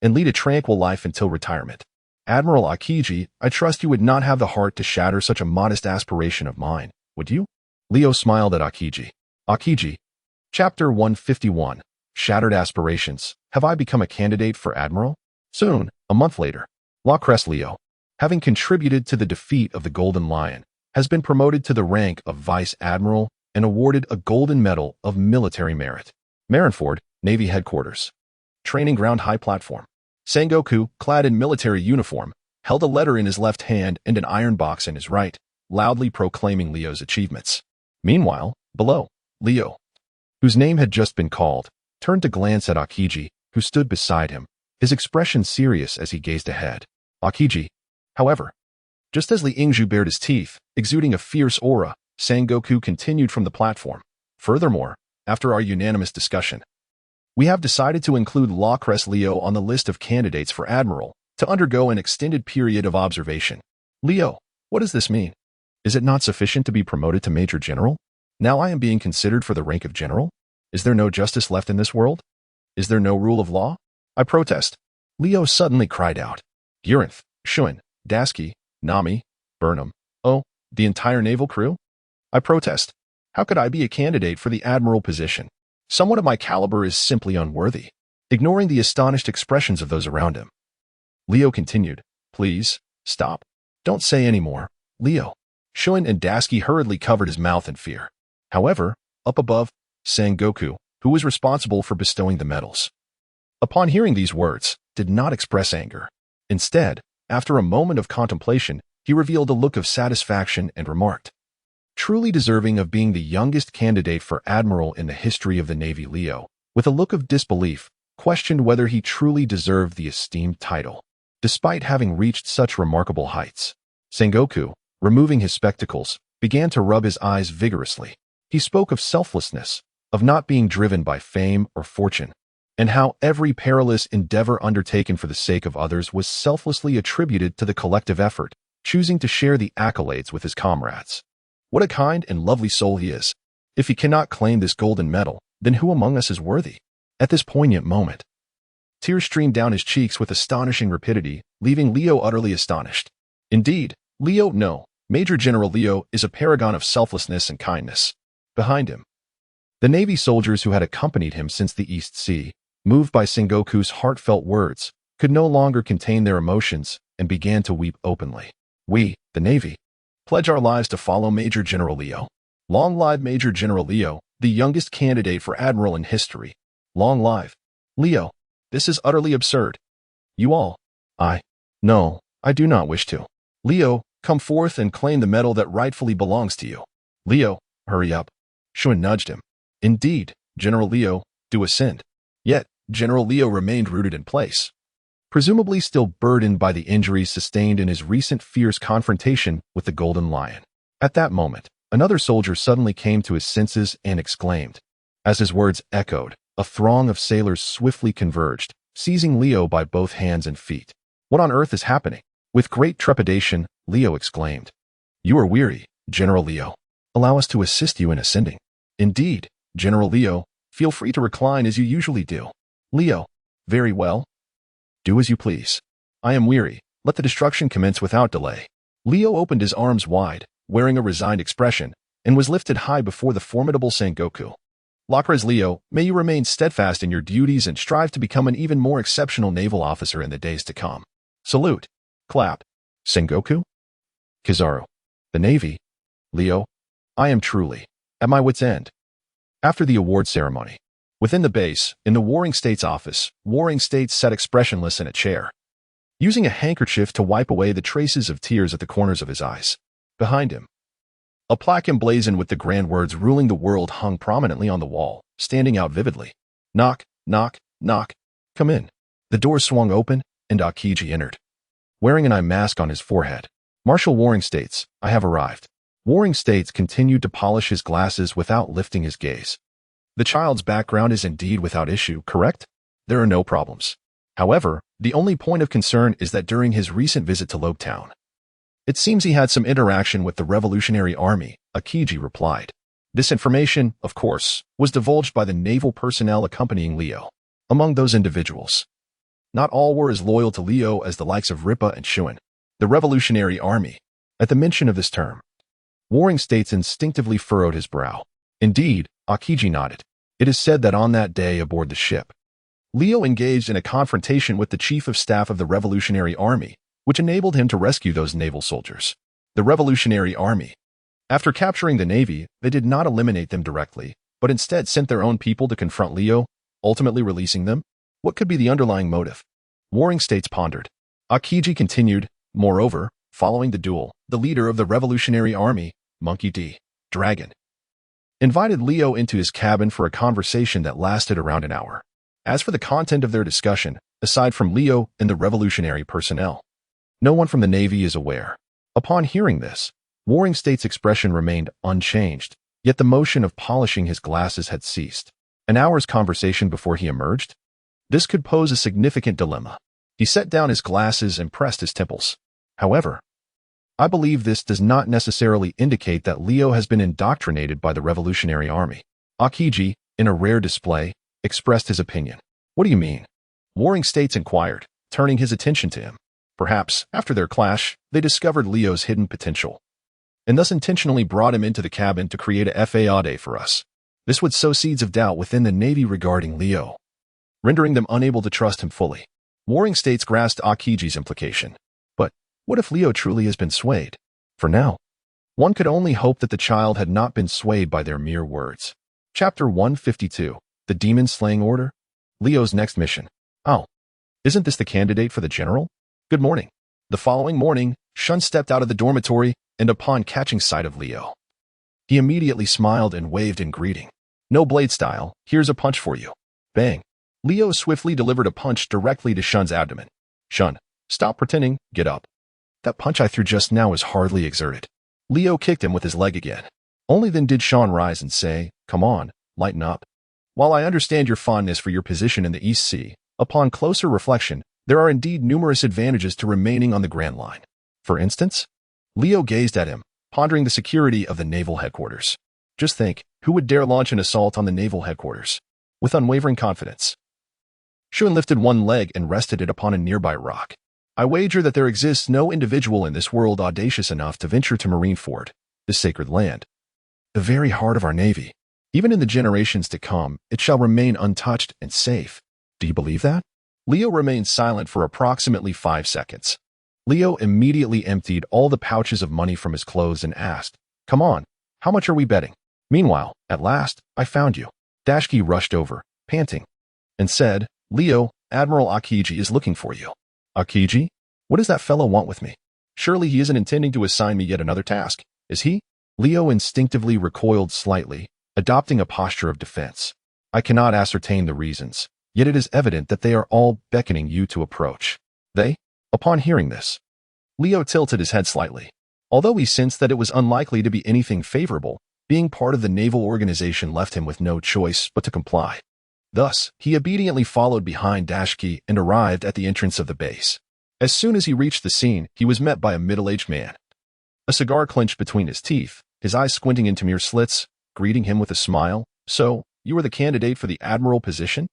and lead a tranquil life until retirement. Admiral Akiji, I trust you would not have the heart to shatter such a modest aspiration of mine, would you? Leo smiled at Akiji. Akiji. Chapter 151. Shattered Aspirations. Have I become a candidate for Admiral? Soon, a month later, Lockress Leo, having contributed to the defeat of the Golden Lion, has been promoted to the rank of Vice Admiral and awarded a Golden Medal of Military Merit. Marineford, Navy Headquarters. Training Ground High Platform. Sengoku, clad in military uniform, held a letter in his left hand and an iron box in his right, loudly proclaiming Leo's achievements. Meanwhile, below, Leo, whose name had just been called, turned to glance at Akiji, who stood beside him, his expression serious as he gazed ahead. Akiji, however, just as Li Ingju bared his teeth, exuding a fierce aura, Sengoku continued from the platform. Furthermore, after our unanimous discussion, we have decided to include Lockress Leo on the list of candidates for Admiral to undergo an extended period of observation. Leo, what does this mean? Is it not sufficient to be promoted to Major General? Now I am being considered for the rank of General? Is there no justice left in this world? Is there no rule of law? I protest. Leo suddenly cried out. Urinth, Shun, Dasky, Nami, Burnham, oh, the entire naval crew? I protest. How could I be a candidate for the Admiral position? Someone of my caliber is simply unworthy. Ignoring the astonished expressions of those around him, Leo continued, Please, stop. Don't say any more. Leo. Shun and Dasky hurriedly covered his mouth in fear. However, up above, Sengoku, who was responsible for bestowing the medals, upon hearing these words, did not express anger. Instead, after a moment of contemplation, he revealed a look of satisfaction and remarked, Truly deserving of being the youngest candidate for Admiral in the history of the Navy. Leo, with a look of disbelief, questioned whether he truly deserved the esteemed title, despite having reached such remarkable heights. Sengoku, removing his spectacles, began to rub his eyes vigorously. He spoke of selflessness, of not being driven by fame or fortune, and how every perilous endeavor undertaken for the sake of others was selflessly attributed to the collective effort, choosing to share the accolades with his comrades. What a kind and lovely soul he is. If he cannot claim this golden medal, then who among us is worthy? At this poignant moment, tears streamed down his cheeks with astonishing rapidity, leaving Leo utterly astonished. Indeed, Leo, no, Major General Leo is a paragon of selflessness and kindness. Behind him, the Navy soldiers who had accompanied him since the East Sea, moved by Sengoku's heartfelt words, could no longer contain their emotions and began to weep openly. We, the Navy, pledge our lives to follow Major General Leo. Long live Major General Leo, the youngest candidate for Admiral in history. Long live. Leo, this is utterly absurd. You all. No, I do not wish to. Leo, come forth and claim the medal that rightfully belongs to you. Leo, hurry up. Shun nudged him. Indeed, General Leo, do ascend. Yet, General Leo remained rooted in place, presumably still burdened by the injuries sustained in his recent fierce confrontation with the Golden Lion. At that moment, another soldier suddenly came to his senses and exclaimed. As his words echoed, a throng of sailors swiftly converged, seizing Leo by both hands and feet. What on earth is happening? With great trepidation, Leo exclaimed. You are weary, General Leo. Allow us to assist you in ascending. Indeed, General Leo, feel free to recline as you usually do. Leo, very well. Do as you please. I am weary. Let the destruction commence without delay. Leo opened his arms wide, wearing a resigned expression, and was lifted high before the formidable Sengoku. Lockress Leo, may you remain steadfast in your duties and strive to become an even more exceptional naval officer in the days to come. Salute. Clap. Sengoku? Kizaru. The Navy. Leo, I am truly at my wit's end. After the award ceremony, within the base, in the Warring States office, Warring States sat expressionless in a chair, using a handkerchief to wipe away the traces of tears at the corners of his eyes. Behind him, a plaque emblazoned with the grand words ruling the world hung prominently on the wall, standing out vividly. Knock, knock, knock. Come in. The door swung open, and Akiji entered, wearing an eye mask on his forehead. Marshal Warring States, I have arrived. Warring States continued to polish his glasses without lifting his gaze. The child's background is indeed without issue, correct? There are no problems. However, the only point of concern is that during his recent visit to Loketown, It seems he had some interaction with the Revolutionary Army, Akiji replied. This information, of course, was divulged by the naval personnel accompanying Leo. Among those individuals, not all were as loyal to Leo as the likes of Ripa and Shuan. The Revolutionary Army. At the mention of this term, Warring States instinctively furrowed his brow. Indeed, Akiji nodded. It is said that on that day aboard the ship, Leo engaged in a confrontation with the Chief of Staff of the Revolutionary Army, which enabled him to rescue those naval soldiers. The Revolutionary Army. After capturing the Navy, they did not eliminate them directly, but instead sent their own people to confront Leo, ultimately releasing them. What could be the underlying motive? Warring States pondered. Akiji continued, moreover, following the duel, the leader of the Revolutionary Army, Monkey D. Dragon, invited Leo into his cabin for a conversation that lasted around an hour. As for the content of their discussion, aside from Leo and the revolutionary personnel, no one from the Navy is aware. Upon hearing this, Warring States' expression remained unchanged, yet the motion of polishing his glasses had ceased. An hour's conversation before he emerged? This could pose a significant dilemma. He set down his glasses and pressed his temples. However, I believe this does not necessarily indicate that Leo has been indoctrinated by the Revolutionary Army. Akiji, in a rare display, expressed his opinion. What do you mean? Warring States inquired, turning his attention to him. Perhaps, after their clash, they discovered Leo's hidden potential, and thus intentionally brought him into the cabin to create a FAA for us. This would sow seeds of doubt within the Navy regarding Leo, rendering them unable to trust him fully. Warring States grasped Akiji's implication. But what if Leo truly has been swayed? For now, one could only hope that the child had not been swayed by their mere words. Chapter 152. The Demon Slaying Order? Leo's next mission. Oh, isn't this the candidate for the general? Good morning. The following morning, Shun stepped out of the dormitory, and upon catching sight of Leo, he immediately smiled and waved in greeting. No blade style, here's a punch for you. Bang. Leo swiftly delivered a punch directly to Shun's abdomen. Shun, stop pretending, get up. That punch I threw just now was hardly exerted. Leo kicked him with his leg again. Only then did Shun rise and say, come on, lighten up. While I understand your fondness for your position in the East Sea, upon closer reflection, there are indeed numerous advantages to remaining on the Grand Line. For instance, Leo gazed at him, pondering the security of the naval headquarters. Just think, who would dare launch an assault on the naval headquarters? With unwavering confidence. Shun lifted one leg and rested it upon a nearby rock. I wager that there exists no individual in this world audacious enough to venture to Marineford, this sacred land, the very heart of our Navy. Even in the generations to come, it shall remain untouched and safe. Do you believe that? Leo remained silent for approximately 5 seconds. Leo immediately emptied all the pouches of money from his clothes and asked, come on, how much are we betting? Meanwhile, at last, I found you. Dashki rushed over, panting, and said, Leo, Admiral Akiji is looking for you. Akiji? What does that fellow want with me? Surely he isn't intending to assign me yet another task, is he? Leo instinctively recoiled slightly, adopting a posture of defense. I cannot ascertain the reasons, yet it is evident that they are all beckoning you to approach. They? Upon hearing this, Leo tilted his head slightly. Although he sensed that it was unlikely to be anything favorable, being part of the naval organization left him with no choice but to comply. Thus, he obediently followed behind Dashki and arrived at the entrance of the base. As soon as he reached the scene, he was met by a middle-aged man. A cigar clenched between his teeth, his eyes squinting into mere slits, greeting him with a smile. So, you are the candidate for the Admiral position?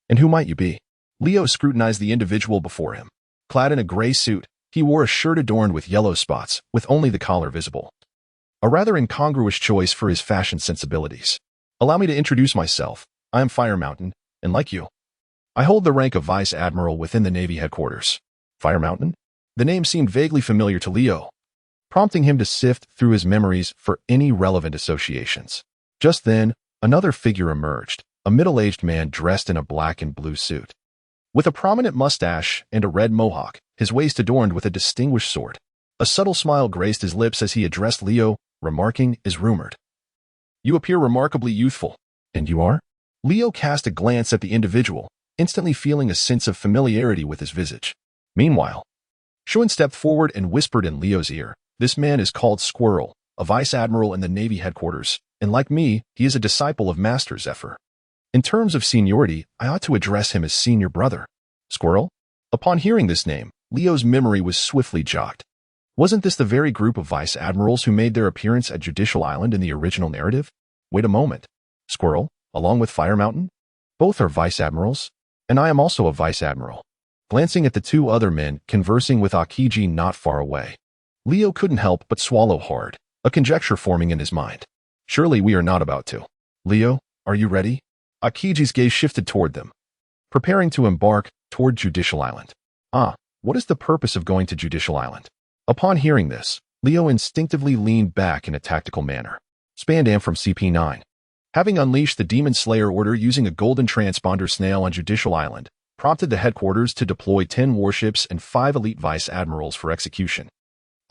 And who might you be? Leo scrutinized the individual before him. Clad in a gray suit, he wore a shirt adorned with yellow spots, with only the collar visible. A rather incongruous choice for his fashion sensibilities. Allow me to introduce myself. I am Fire Mountain, and like you, I hold the rank of Vice Admiral within the Navy headquarters. Fire Mountain? The name seemed vaguely familiar to Leo, prompting him to sift through his memories for any relevant associations. Just then, another figure emerged, a middle-aged man dressed in a black and blue suit. With a prominent mustache and a red mohawk, his waist adorned with a distinguished sword. A subtle smile graced his lips as he addressed Leo, remarking, as rumored. You appear remarkably youthful. And you are? Leo cast a glance at the individual, instantly feeling a sense of familiarity with his visage. Meanwhile, Shun stepped forward and whispered in Leo's ear, this man is called Squirrel, a vice admiral in the Navy headquarters, and like me, he is a disciple of Master Zephyr. In terms of seniority, I ought to address him as senior brother. Squirrel? Upon hearing this name, Leo's memory was swiftly jogged. Wasn't this the very group of vice admirals who made their appearance at Judicial Island in the original narrative? Wait a moment. Squirrel, along with Fire Mountain? Both are vice admirals, and I am also a vice admiral. Glancing at the two other men conversing with Akiji not far away, Leo couldn't help but swallow hard, a conjecture forming in his mind. Surely we are not about to. Leo, are you ready? Akiji's gaze shifted toward them, preparing to embark toward Judicial Island. What is the purpose of going to Judicial Island? Upon hearing this, Leo instinctively leaned back in a tactical manner. Spandam from CP9. Having unleashed the Demon Slayer order using a golden transponder snail on Judicial Island, prompted the headquarters to deploy 10 warships and 5 elite vice admirals for execution.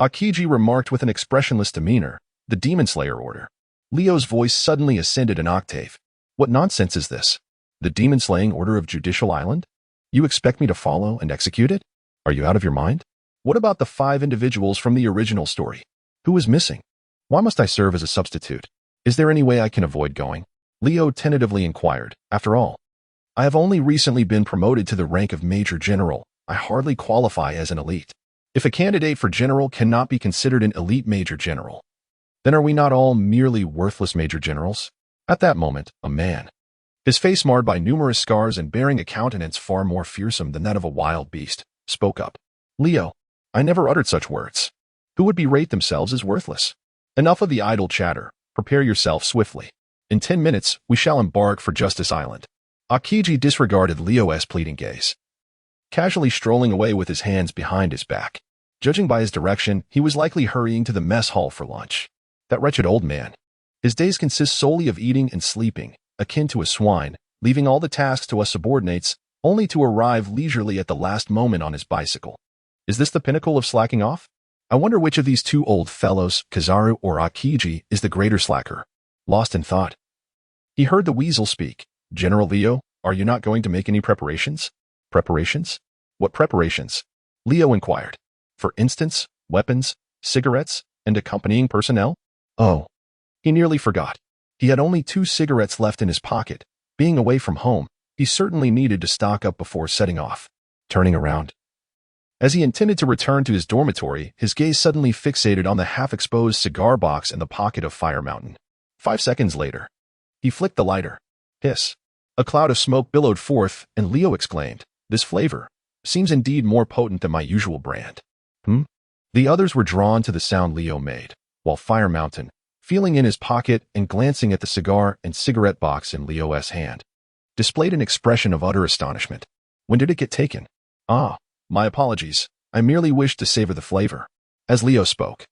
Akiji remarked with an expressionless demeanor, the Demon Slayer order. Leo's voice suddenly ascended an octave. What nonsense is this? The Demon Slaying Order of Judicial Island? You expect me to follow and execute it? Are you out of your mind? What about the 5 individuals from the original story? Who is missing? Why must I serve as a substitute? Is there any way I can avoid going? Leo tentatively inquired. After all, I have only recently been promoted to the rank of Major General. I hardly qualify as an elite. If a candidate for general cannot be considered an elite Major General, then are we not all merely worthless Major Generals? At that moment, a man, his face marred by numerous scars and bearing a countenance far more fearsome than that of a wild beast, spoke up. Leo, I never uttered such words. Who would berate themselves as worthless? Enough of the idle chatter. Prepare yourself swiftly. In 10 minutes, we shall embark for Justice Island. Akiji disregarded Leo's pleading gaze, casually strolling away with his hands behind his back. Judging by his direction, he was likely hurrying to the mess hall for lunch. That wretched old man. His days consist solely of eating and sleeping, akin to a swine, leaving all the tasks to us subordinates, only to arrive leisurely at the last moment on his bicycle. Is this the pinnacle of slacking off? I wonder which of these two old fellows, Kizaru or Akiji, is the greater slacker. Lost in thought, he heard the weasel speak. General Leo, are you not going to make any preparations? Preparations? What preparations? Leo inquired. For instance, weapons, cigarettes, and accompanying personnel? Oh, he nearly forgot. He had only 2 cigarettes left in his pocket. Being away from home, he certainly needed to stock up before setting off. Turning around, as he intended to return to his dormitory, his gaze suddenly fixated on the half-exposed cigar box in the pocket of Fire Mountain. 5 seconds later, he flicked the lighter. Hiss. A cloud of smoke billowed forth, and Leo exclaimed, "This flavor seems indeed more potent than my usual brand." The others were drawn to the sound Leo made, while Fire Mountain, feeling in his pocket and glancing at the cigar and cigarette box in Leo's hand, displayed an expression of utter astonishment. When did it get taken? My apologies. I merely wished to savor the flavor. As Leo spoke,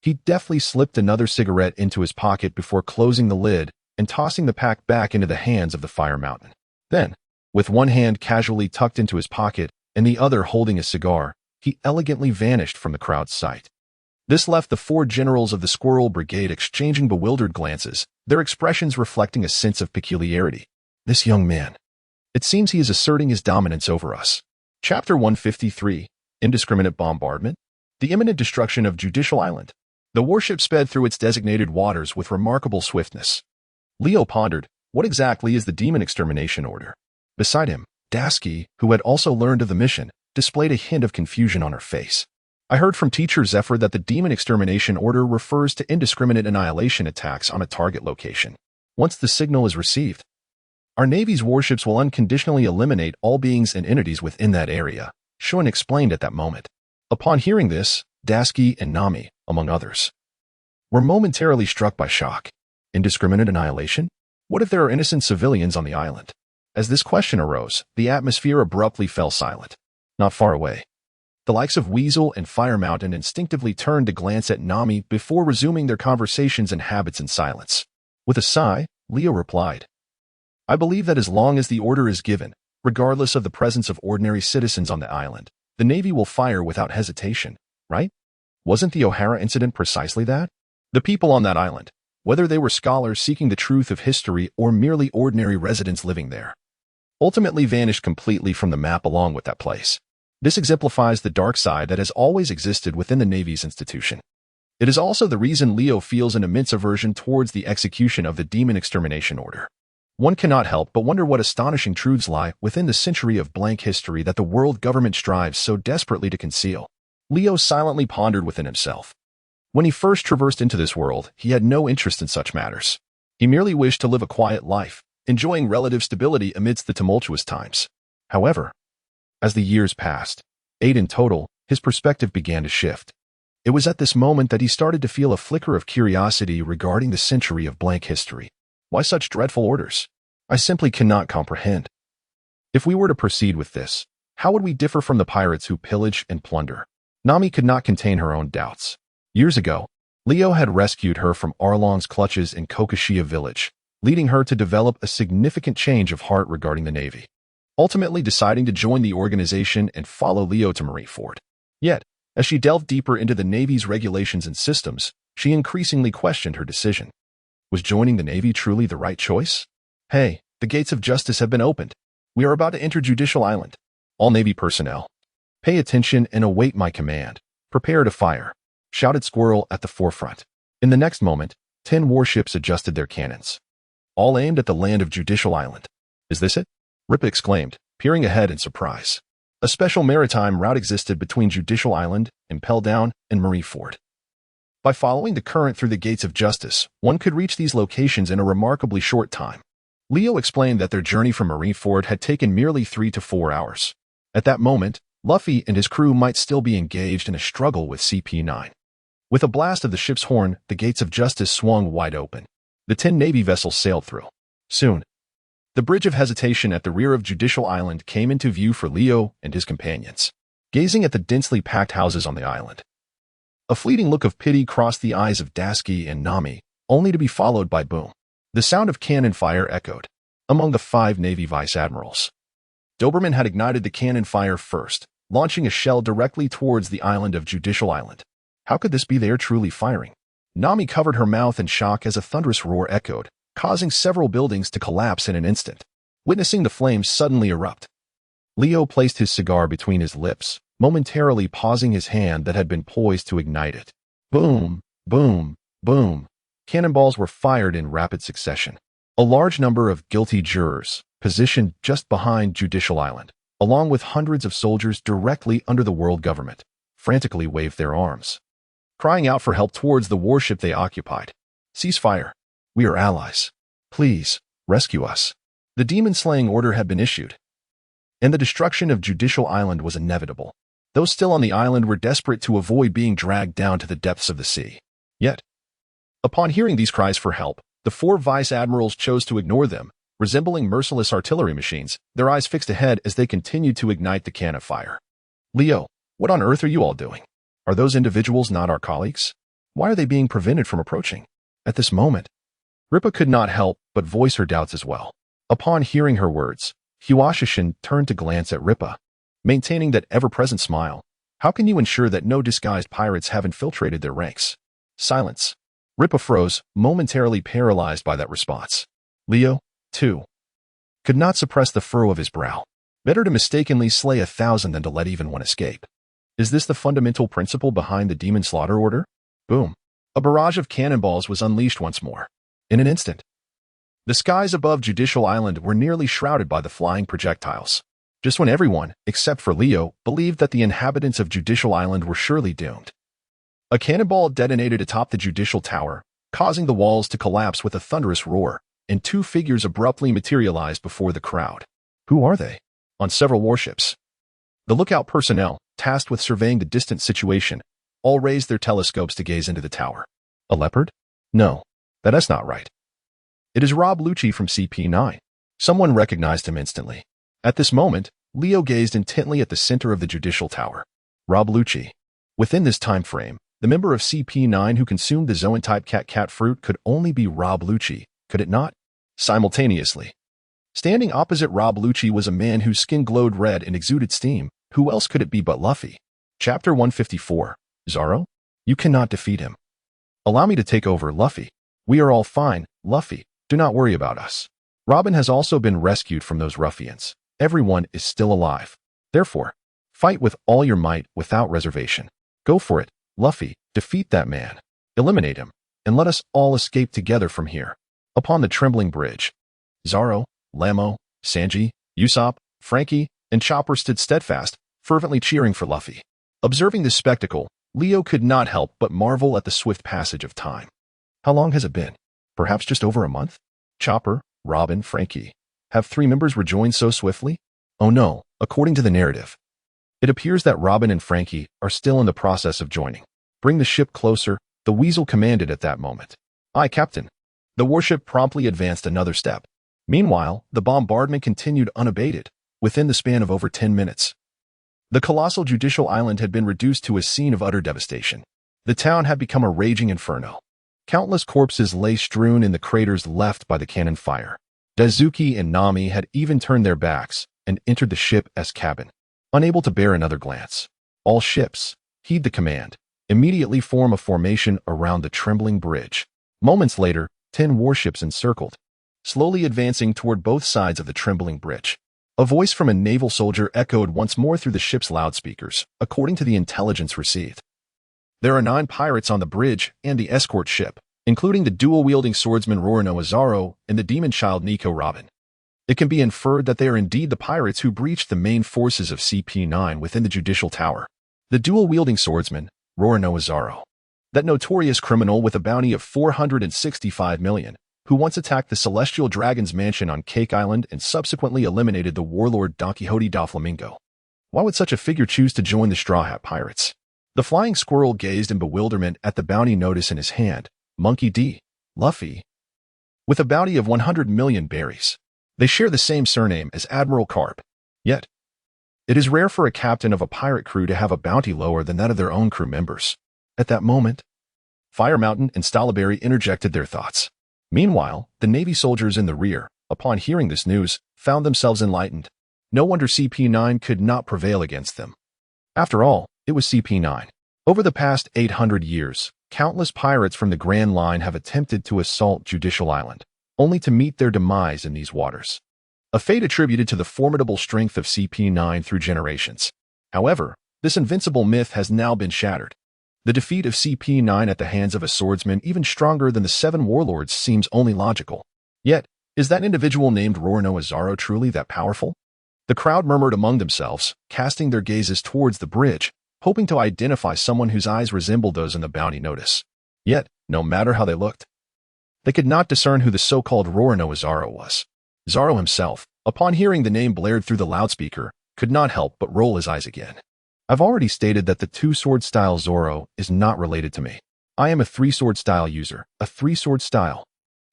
he deftly slipped another cigarette into his pocket before closing the lid and tossing the pack back into the hands of the Fire Mountain. Then, with one hand casually tucked into his pocket and the other holding a cigar, he elegantly vanished from the crowd's sight. This left the 4 generals of the Squirrel Brigade exchanging bewildered glances, their expressions reflecting a sense of peculiarity. This young man. It seems he is asserting his dominance over us. Chapter 153, Indiscriminate Bombardment. The imminent destruction of Judicial Island. The warship sped through its designated waters with remarkable swiftness. Leo pondered, what exactly is the Demon Extermination Order? Beside him, Dasky, who had also learned of the mission, displayed a hint of confusion on her face. I heard from Teacher Zephyr that the Demon Extermination Order refers to indiscriminate annihilation attacks on a target location. Once the signal is received, our Navy's warships will unconditionally eliminate all beings and entities within that area, Shun explained at that moment. Upon hearing this, Dasky and Nami, among others, were momentarily struck by shock. Indiscriminate annihilation? What if there are innocent civilians on the island? As this question arose, the atmosphere abruptly fell silent. Not far away, the likes of Weasel and Fire Mountain instinctively turned to glance at Nami before resuming their conversations and habits in silence. With a sigh, Leo replied, I believe that as long as the order is given, regardless of the presence of ordinary citizens on the island, the Navy will fire without hesitation, right? Wasn't the O'Hara incident precisely that? The people on that island, whether they were scholars seeking the truth of history or merely ordinary residents living there, ultimately vanished completely from the map along with that place. This exemplifies the dark side that has always existed within the Navy's institution. It is also the reason Leo feels an immense aversion towards the execution of the Demon Extermination Order. One cannot help but wonder what astonishing truths lie within the century of blank history that the world government strives so desperately to conceal. Leo silently pondered within himself. When he first traversed into this world, he had no interest in such matters. He merely wished to live a quiet life, enjoying relative stability amidst the tumultuous times. However, as the years passed, 8 in total, his perspective began to shift. It was at this moment that he started to feel a flicker of curiosity regarding the century of blank history. Why such dreadful orders? I simply cannot comprehend. If we were to proceed with this, how would we differ from the pirates who pillage and plunder? Nami could not contain her own doubts. Years ago, Leo had rescued her from Arlong's clutches in Kokoshia village, leading her to develop a significant change of heart regarding the Navy, ultimately deciding to join the organization and follow Leo to Marineford. Yet, as she delved deeper into the Navy's regulations and systems, she increasingly questioned her decision. Was joining the Navy truly the right choice? Hey, the gates of justice have been opened. We are about to enter Judicial Island. All Navy personnel, pay attention and await my command. Prepare to fire, shouted Squirrel at the forefront. In the next moment, 10 warships adjusted their cannons, all aimed at the land of Judicial Island. Is this it? Ripa exclaimed, peering ahead in surprise. A special maritime route existed between Judicial Island, Impel Down, and Marineford. By following the current through the gates of justice, one could reach these locations in a remarkably short time. Leo explained that their journey from Marineford had taken merely 3 to 4 hours. At that moment, Luffy and his crew might still be engaged in a struggle with CP9. With a blast of the ship's horn, the gates of justice swung wide open. The 10 Navy vessels sailed through. Soon, the bridge of hesitation at the rear of Judicial Island came into view for Leo and his companions, gazing at the densely packed houses on the island. A fleeting look of pity crossed the eyes of Dasky and Nami, only to be followed by boom. The sound of cannon fire echoed among the 5 Navy vice admirals. Doberman had ignited the cannon fire first, launching a shell directly towards the island of Judicial Island. How could this be they truly firing? Nami covered her mouth in shock as a thunderous roar echoed, causing several buildings to collapse in an instant. Witnessing the flames suddenly erupt, Leo placed his cigar between his lips, momentarily pausing his hand that had been poised to ignite it. Boom, boom, boom. Cannonballs were fired in rapid succession. A large number of guilty jurors, positioned just behind Judicial Island, along with hundreds of soldiers directly under the world government, frantically waved their arms, crying out for help towards the warship they occupied. Cease fire. We are allies. Please, rescue us. The demon-slaying order had been issued, and the destruction of Judicial Island was inevitable. Those still on the island were desperate to avoid being dragged down to the depths of the sea. Yet, upon hearing these cries for help, the 4 vice admirals chose to ignore them, resembling merciless artillery machines, their eyes fixed ahead as they continued to ignite the cannon fire. Leo, what on earth are you all doing? Are those individuals not our colleagues? Why are they being prevented from approaching? At this moment, Ripa could not help but voice her doubts as well. Upon hearing her words, Huashishin turned to glance at Ripa, maintaining that ever-present smile. How can you ensure that no disguised pirates have infiltrated their ranks? Silence. Ripa froze, momentarily paralyzed by that response. Leo, too, could not suppress the furrow of his brow. Better to mistakenly slay 1,000 than to let even one escape. Is this the fundamental principle behind the demon slaughter order? Boom. A barrage of cannonballs was unleashed once more. In an instant, the skies above Judicial Island were nearly shrouded by the flying projectiles. Just when everyone, except for Leo, believed that the inhabitants of Judicial Island were surely doomed, a cannonball detonated atop the Judicial Tower, causing the walls to collapse with a thunderous roar, and 2 figures abruptly materialized before the crowd. Who are they? On several warships, the lookout personnel, tasked with surveying the distant situation, all raised their telescopes to gaze into the tower. A leopard? No, that's not right. It is Rob Lucci from CP9. Someone recognized him instantly. At this moment, Leo gazed intently at the center of the Judicial Tower. Rob Lucci. Within this time frame, the member of CP9 who consumed the Zoan-type cat fruit could only be Rob Lucci, could it not? Simultaneously, standing opposite Rob Lucci was a man whose skin glowed red and exuded steam. Who else could it be but Luffy? Chapter 154. Zoro? You cannot defeat him. Allow me to take over, Luffy. We are all fine, Luffy. Do not worry about us. Robin has also been rescued from those ruffians. Everyone is still alive. Therefore, fight with all your might without reservation. Go for it, Luffy. Defeat that man. Eliminate him, and let us all escape together from here. Upon the trembling bridge, Zoro, Lamo, Sanji, Usopp, Frankie, and Chopper stood steadfast, fervently cheering for Luffy. Observing this spectacle, Leo could not help but marvel at the swift passage of time. How long has it been? Perhaps just over a month? Chopper, Robin, Frankie. Have 3 members rejoined so swiftly? Oh no, according to the narrative. It appears that Robin and Frankie are still in the process of joining. Bring the ship closer, the Weasel commanded at that moment. Aye, Captain. The warship promptly advanced another step. Meanwhile, the bombardment continued unabated, within the span of over 10 minutes. The colossal judicial island had been reduced to a scene of utter devastation. The town had become a raging inferno. Countless corpses lay strewn in the craters left by the cannon fire. Dazuki and Nami had even turned their backs and entered the ship's cabin, unable to bear another glance. All ships, heed the command, immediately form a formation around the trembling bridge. Moments later, 10 warships encircled, slowly advancing toward both sides of the trembling bridge. A voice from a naval soldier echoed once more through the ship's loudspeakers, according to the intelligence received. There are 9 pirates on the bridge and the escort ship, including the dual-wielding swordsman Rorano Azaro and the demon child Nico Robin. It can be inferred that they are indeed the pirates who breached the main forces of CP9 within the judicial tower. The dual-wielding swordsman, Rorano Azaro, that notorious criminal with a bounty of 465 million, who once attacked the Celestial Dragon's mansion on Cake Island and subsequently eliminated the warlord Don Quixote da Flamingo. Why would such a figure choose to join the Straw Hat Pirates? The flying squirrel gazed in bewilderment at the bounty notice in his hand. Monkey D. Luffy. With a bounty of 100 million berries. They share the same surname as Admiral Carp. Yet, it is rare for a captain of a pirate crew to have a bounty lower than that of their own crew members. At that moment, Fire Mountain and Stalaberry interjected their thoughts. Meanwhile, the Navy soldiers in the rear, upon hearing this news, found themselves enlightened. No wonder CP9 could not prevail against them. After all, it was CP9. Over the past 800 years, countless pirates from the Grand Line have attempted to assault Judicial Island, only to meet their demise in these waters. A fate attributed to the formidable strength of CP9 through generations. However, this invincible myth has now been shattered. The defeat of CP9 at the hands of a swordsman even stronger than the 7 warlords seems only logical. Yet, is that individual named Rorano Azaro truly that powerful? The crowd murmured among themselves, casting their gazes towards the bridge, hoping to identify someone whose eyes resembled those in the bounty notice. Yet, no matter how they looked, they could not discern who the so-called Rorano Azaro was. Zaro himself, upon hearing the name blared through the loudspeaker, could not help but roll his eyes again. I've already stated that the 2-sword style Zoro is not related to me. I am a 3-sword style user, a 3-sword style.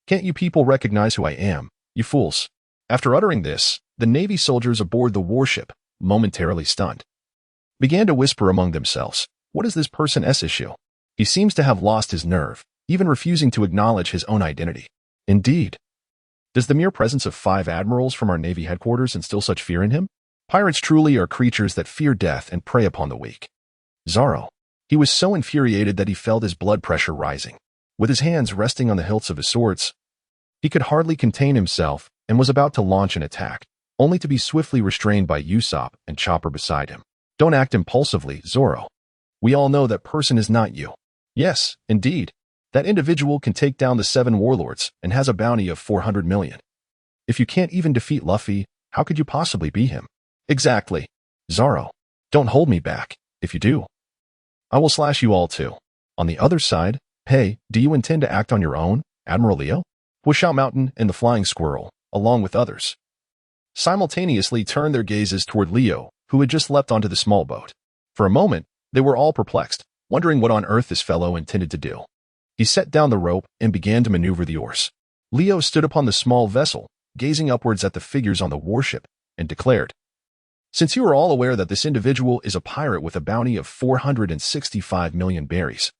Can't you people recognize who I am, you fools? After uttering this, the Navy soldiers aboard the warship, momentarily stunned, began to whisper among themselves, what is this person's issue? He seems to have lost his nerve, even refusing to acknowledge his own identity. Indeed. Does the mere presence of 5 admirals from our Navy headquarters instill such fear in him? Pirates truly are creatures that fear death and prey upon the weak. Zaro. He was so infuriated that he felt his blood pressure rising. With his hands resting on the hilts of his swords, he could hardly contain himself and was about to launch an attack, only to be swiftly restrained by Usopp and Chopper beside him. Don't act impulsively, Zoro. We all know that person is not you. Yes, indeed. That individual can take down the 7 warlords and has a bounty of 400 million. If you can't even defeat Luffy, how could you possibly be him? Exactly. Zaro, don't hold me back. If you do, I will slash you all too. On the other side, hey, do you intend to act on your own, Admiral Leo? Wushout Mountain and the Flying Squirrel, along with others, simultaneously turned their gazes toward Leo, who had just leapt onto the small boat. For a moment, they were all perplexed, wondering what on earth this fellow intended to do. He set down the rope and began to maneuver the oars. Leo stood upon the small vessel, gazing upwards at the figures on the warship, and declared, since you are all aware that this individual is a pirate with a bounty of 465 million berries,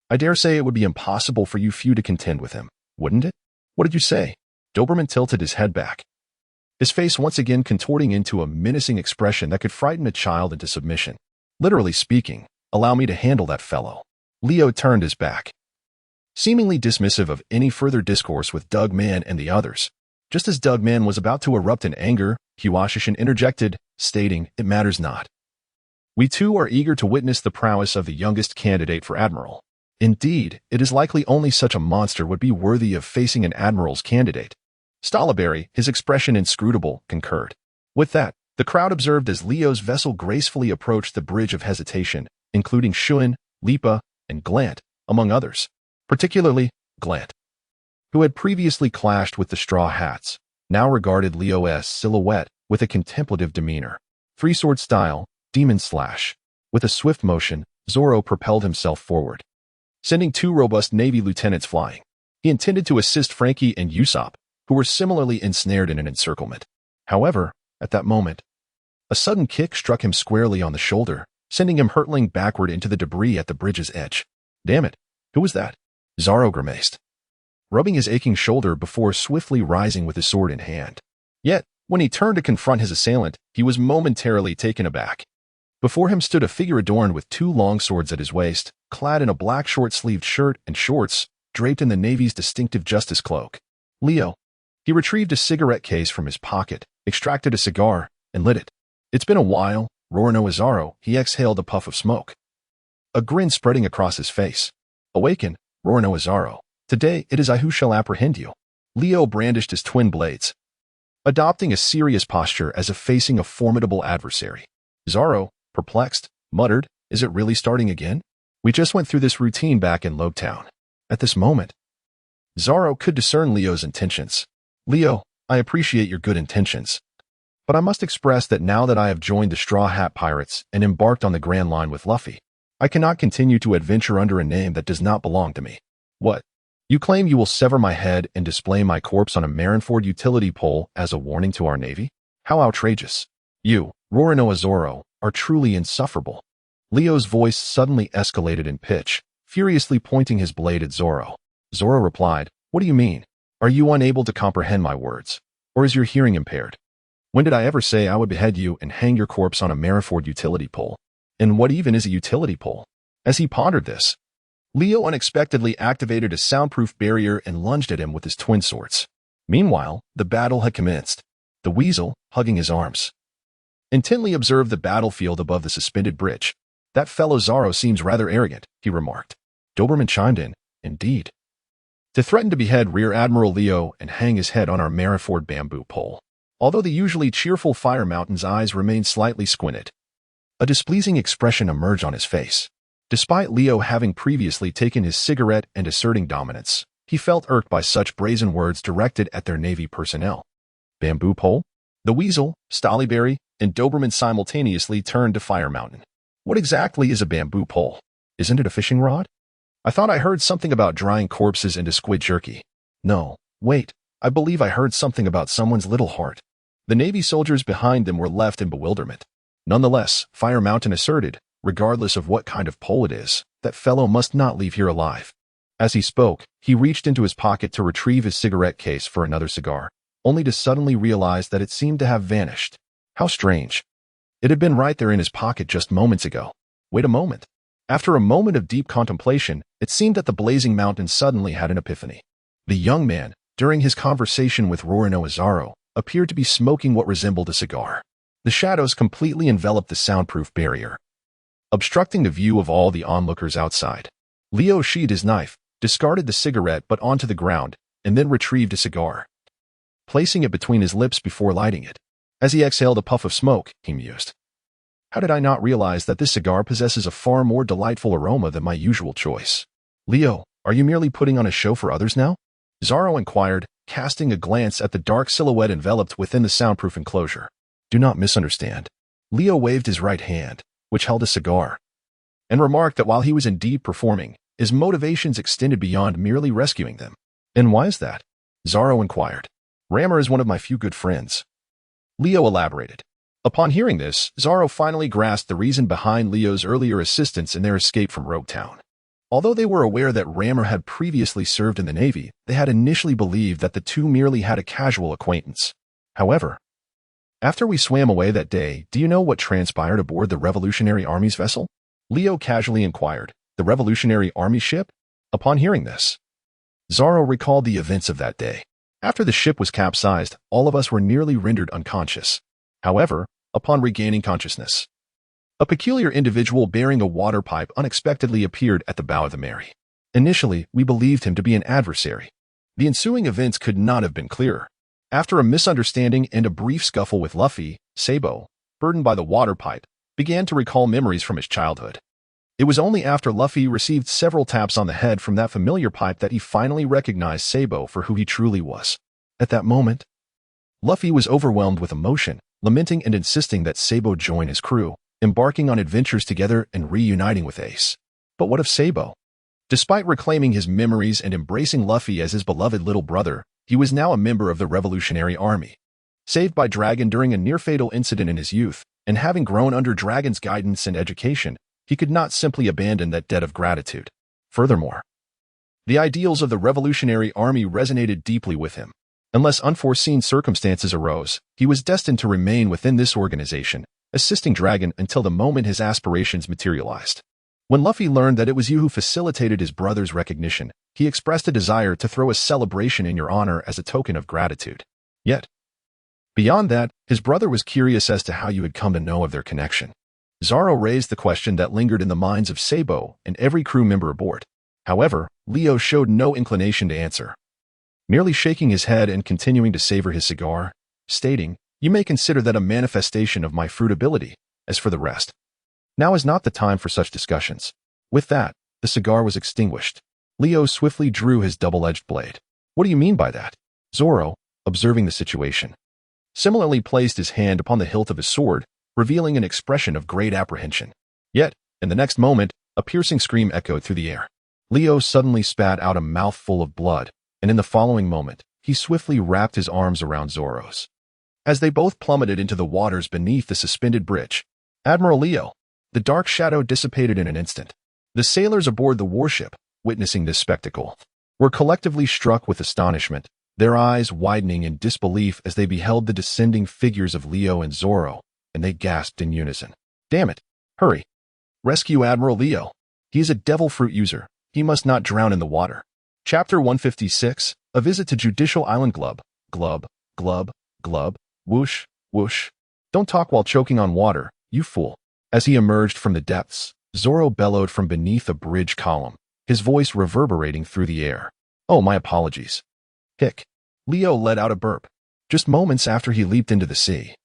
I dare say it would be impossible for you few to contend with him, wouldn't it? What did you say? Doberman tilted his head back, his face once again contorting into a menacing expression that could frighten a child into submission. Literally speaking, allow me to handle that fellow. Leo turned his back, seemingly dismissive of any further discourse with Dugman and the others. Just as Dugman was about to erupt in anger, Hiwashishin interjected, stating, it matters not. We too are eager to witness the prowess of the youngest candidate for Admiral. Indeed, it is likely only such a monster would be worthy of facing an Admiral's candidate. Stalaberry, his expression inscrutable, concurred. With that, The crowd observed as Leo's vessel gracefully approached the bridge of hesitation, including Shun, Lipa, and Glant, among others, particularly Glant, who had previously clashed with the Straw Hats, now regarded Leo's silhouette with a contemplative demeanor. Three-sword style, demon slash. With a swift motion, Zoro propelled himself forward, sending two robust Navy lieutenants flying. He intended to assist Frankie and Usopp, who were similarly ensnared in an encirclement. However, at that moment, a sudden kick struck him squarely on the shoulder, sending him hurtling backward into the debris at the bridge's edge. Damn it, who was that? Zoro grimaced, rubbing his aching shoulder before swiftly rising with his sword in hand. Yet, when he turned to confront his assailant, he was momentarily taken aback. Before him stood a figure adorned with two long swords at his waist, clad in a black short-sleeved shirt and shorts, draped in the Navy's distinctive justice cloak. Leo. He retrieved a cigarette case from his pocket, extracted a cigar, and lit it. It's been a while, Roronoa Zoro. He exhaled a puff of smoke, a grin spreading across his face. Awaken, Roronoa Zoro. Today it is I who shall apprehend you. Leo brandished his twin blades, adopting a serious posture as if facing a formidable adversary. Zoro, perplexed, muttered, is it really starting again? We just went through this routine back in Logtown. At this moment, Zoro could discern Leo's intentions. Leo, I appreciate your good intentions, but I must express that now that I have joined the Straw Hat Pirates and embarked on the Grand Line with Luffy, I cannot continue to adventure under a name that does not belong to me. What? You claim you will sever my head and display my corpse on a Marineford utility pole as a warning to our Navy? How outrageous. You, Roronoa Zoro, are truly insufferable. Leo's voice suddenly escalated in pitch, furiously pointing his blade at Zoro. Zoro replied, what do you mean? Are you unable to comprehend my words? Or is your hearing impaired? When did I ever say I would behead you and hang your corpse on a Marineford utility pole? And what even is a utility pole? As he pondered this, Leo unexpectedly activated a soundproof barrier and lunged at him with his twin swords. Meanwhile, the battle had commenced. The Weasel, hugging his arms, intently observed the battlefield above the suspended bridge. That fellow Zoro seems rather arrogant, he remarked. Doberman chimed in, indeed. To threaten to behead Rear Admiral Leo and hang his head on our Marineford bamboo pole. Although the usually cheerful Fire Mountain's eyes remained slightly squinted, a displeasing expression emerged on his face. Despite Leo having previously taken his cigarette and asserting dominance, he felt irked by such brazen words directed at their Navy personnel. Bamboo pole? The Weasel, Stollyberry, and Doberman simultaneously turned to Fire Mountain. What exactly is a bamboo pole? Isn't it a fishing rod? I thought I heard something about drying corpses into squid jerky. No, wait, I believe I heard something about someone's little heart. The Navy soldiers behind them were left in bewilderment. Nonetheless, Fire Mountain asserted, regardless of what kind of pole it is, that fellow must not leave here alive. As he spoke, he reached into his pocket to retrieve his cigarette case for another cigar, only to suddenly realize that it seemed to have vanished. How strange. It had been right there in his pocket just moments ago. Wait a moment. After a moment of deep contemplation, it seemed that the blazing mountain suddenly had an epiphany. The young man, during his conversation with Roronoa Zoro, appeared to be smoking what resembled a cigar. The shadows completely enveloped the soundproof barrier, obstructing the view of all the onlookers outside. Leo sheathed his knife, discarded the cigarette but onto the ground, and then retrieved a cigar, placing it between his lips before lighting it. As he exhaled a puff of smoke, he mused, how did I not realize that this cigar possesses a far more delightful aroma than my usual choice? Leo, are you merely putting on a show for others now? Zoro inquired, casting a glance at the dark silhouette enveloped within the soundproof enclosure. Do not misunderstand. Leo waved his right hand, which held a cigar, and remarked that while he was indeed performing, his motivations extended beyond merely rescuing them. And why is that? Zoro inquired. Rammer is one of my few good friends. Leo elaborated. Upon hearing this, Zoro finally grasped the reason behind Leo's earlier assistance in their escape from Rogue Town. Although they were aware that Rammer had previously served in the Navy, they had initially believed that the two merely had a casual acquaintance. However, after we swam away that day, do you know what transpired aboard the Revolutionary Army's vessel? Leo casually inquired. The Revolutionary Army ship? Upon hearing this, Zoro recalled the events of that day. After the ship was capsized, all of us were nearly rendered unconscious. However, upon regaining consciousness, a peculiar individual bearing a water pipe unexpectedly appeared at the bow of the Mary. Initially, we believed him to be an adversary. The ensuing events could not have been clearer. After a misunderstanding and a brief scuffle with Luffy, Sabo, burdened by the water pipe, began to recall memories from his childhood. It was only after Luffy received several taps on the head from that familiar pipe that he finally recognized Sabo for who he truly was. At that moment, Luffy was overwhelmed with emotion, lamenting and insisting that Sabo join his crew, embarking on adventures together and reuniting with Ace. But what of Sabo? Despite reclaiming his memories and embracing Luffy as his beloved little brother, he was now a member of the Revolutionary Army. Saved by Dragon during a near-fatal incident in his youth, and having grown under Dragon's guidance and education, he could not simply abandon that debt of gratitude. Furthermore, the ideals of the Revolutionary Army resonated deeply with him. Unless unforeseen circumstances arose, he was destined to remain within this organization, assisting Dragon until the moment his aspirations materialized. When Luffy learned that it was you who facilitated his brother's recognition, he expressed a desire to throw a celebration in your honor as a token of gratitude. Yet, beyond that, his brother was curious as to how you had come to know of their connection. Zoro raised the question that lingered in the minds of Sabo and every crew member aboard. However, Leo showed no inclination to answer, merely shaking his head and continuing to savor his cigar, stating, "You may consider that a manifestation of my fruitability. As for the rest, now is not the time for such discussions." With that, the cigar was extinguished. Leo swiftly drew his double-edged blade. "What do you mean by that?" Zoro, observing the situation, similarly placed his hand upon the hilt of his sword, revealing an expression of great apprehension. Yet, in the next moment, a piercing scream echoed through the air. Leo suddenly spat out a mouthful of blood, and in the following moment, he swiftly wrapped his arms around Zoro's. As they both plummeted into the waters beneath the suspended bridge, Admiral Leo, the dark shadow dissipated in an instant. The sailors aboard the warship, witnessing this spectacle, were collectively struck with astonishment, their eyes widening in disbelief as they beheld the descending figures of Leo and Zoro, and they gasped in unison. "Damn it! Hurry! Rescue Admiral Leo! He is a devil fruit user. He must not drown in the water." Chapter 156, A Visit to Judicial Island. Glub, glub, glub, glub, whoosh, whoosh. "Don't talk while choking on water, you fool." As he emerged from the depths, Zoro bellowed from beneath a bridge column, his voice reverberating through the air. "Oh, my apologies." Hick. Leo let out a burp. Just moments after he leaped into the sea,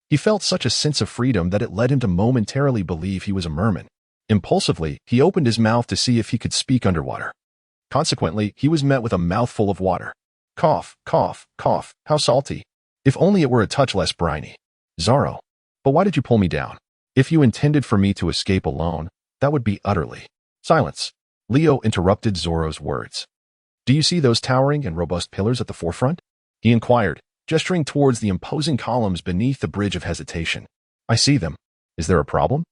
he felt such a sense of freedom that it led him to momentarily believe he was a merman. Impulsively, he opened his mouth to see if he could speak underwater. Consequently, he was met with a mouthful of water. Cough, cough, cough, how salty. If only it were a touch less briny. Zoro, but why did you pull me down? If you intended for me to escape alone, that would be utterly. Silence. Leo interrupted Zoro's words. "Do you see those towering and robust pillars at the forefront?" he inquired, gesturing towards the imposing columns beneath the bridge of hesitation. "I see them. Is there a problem?"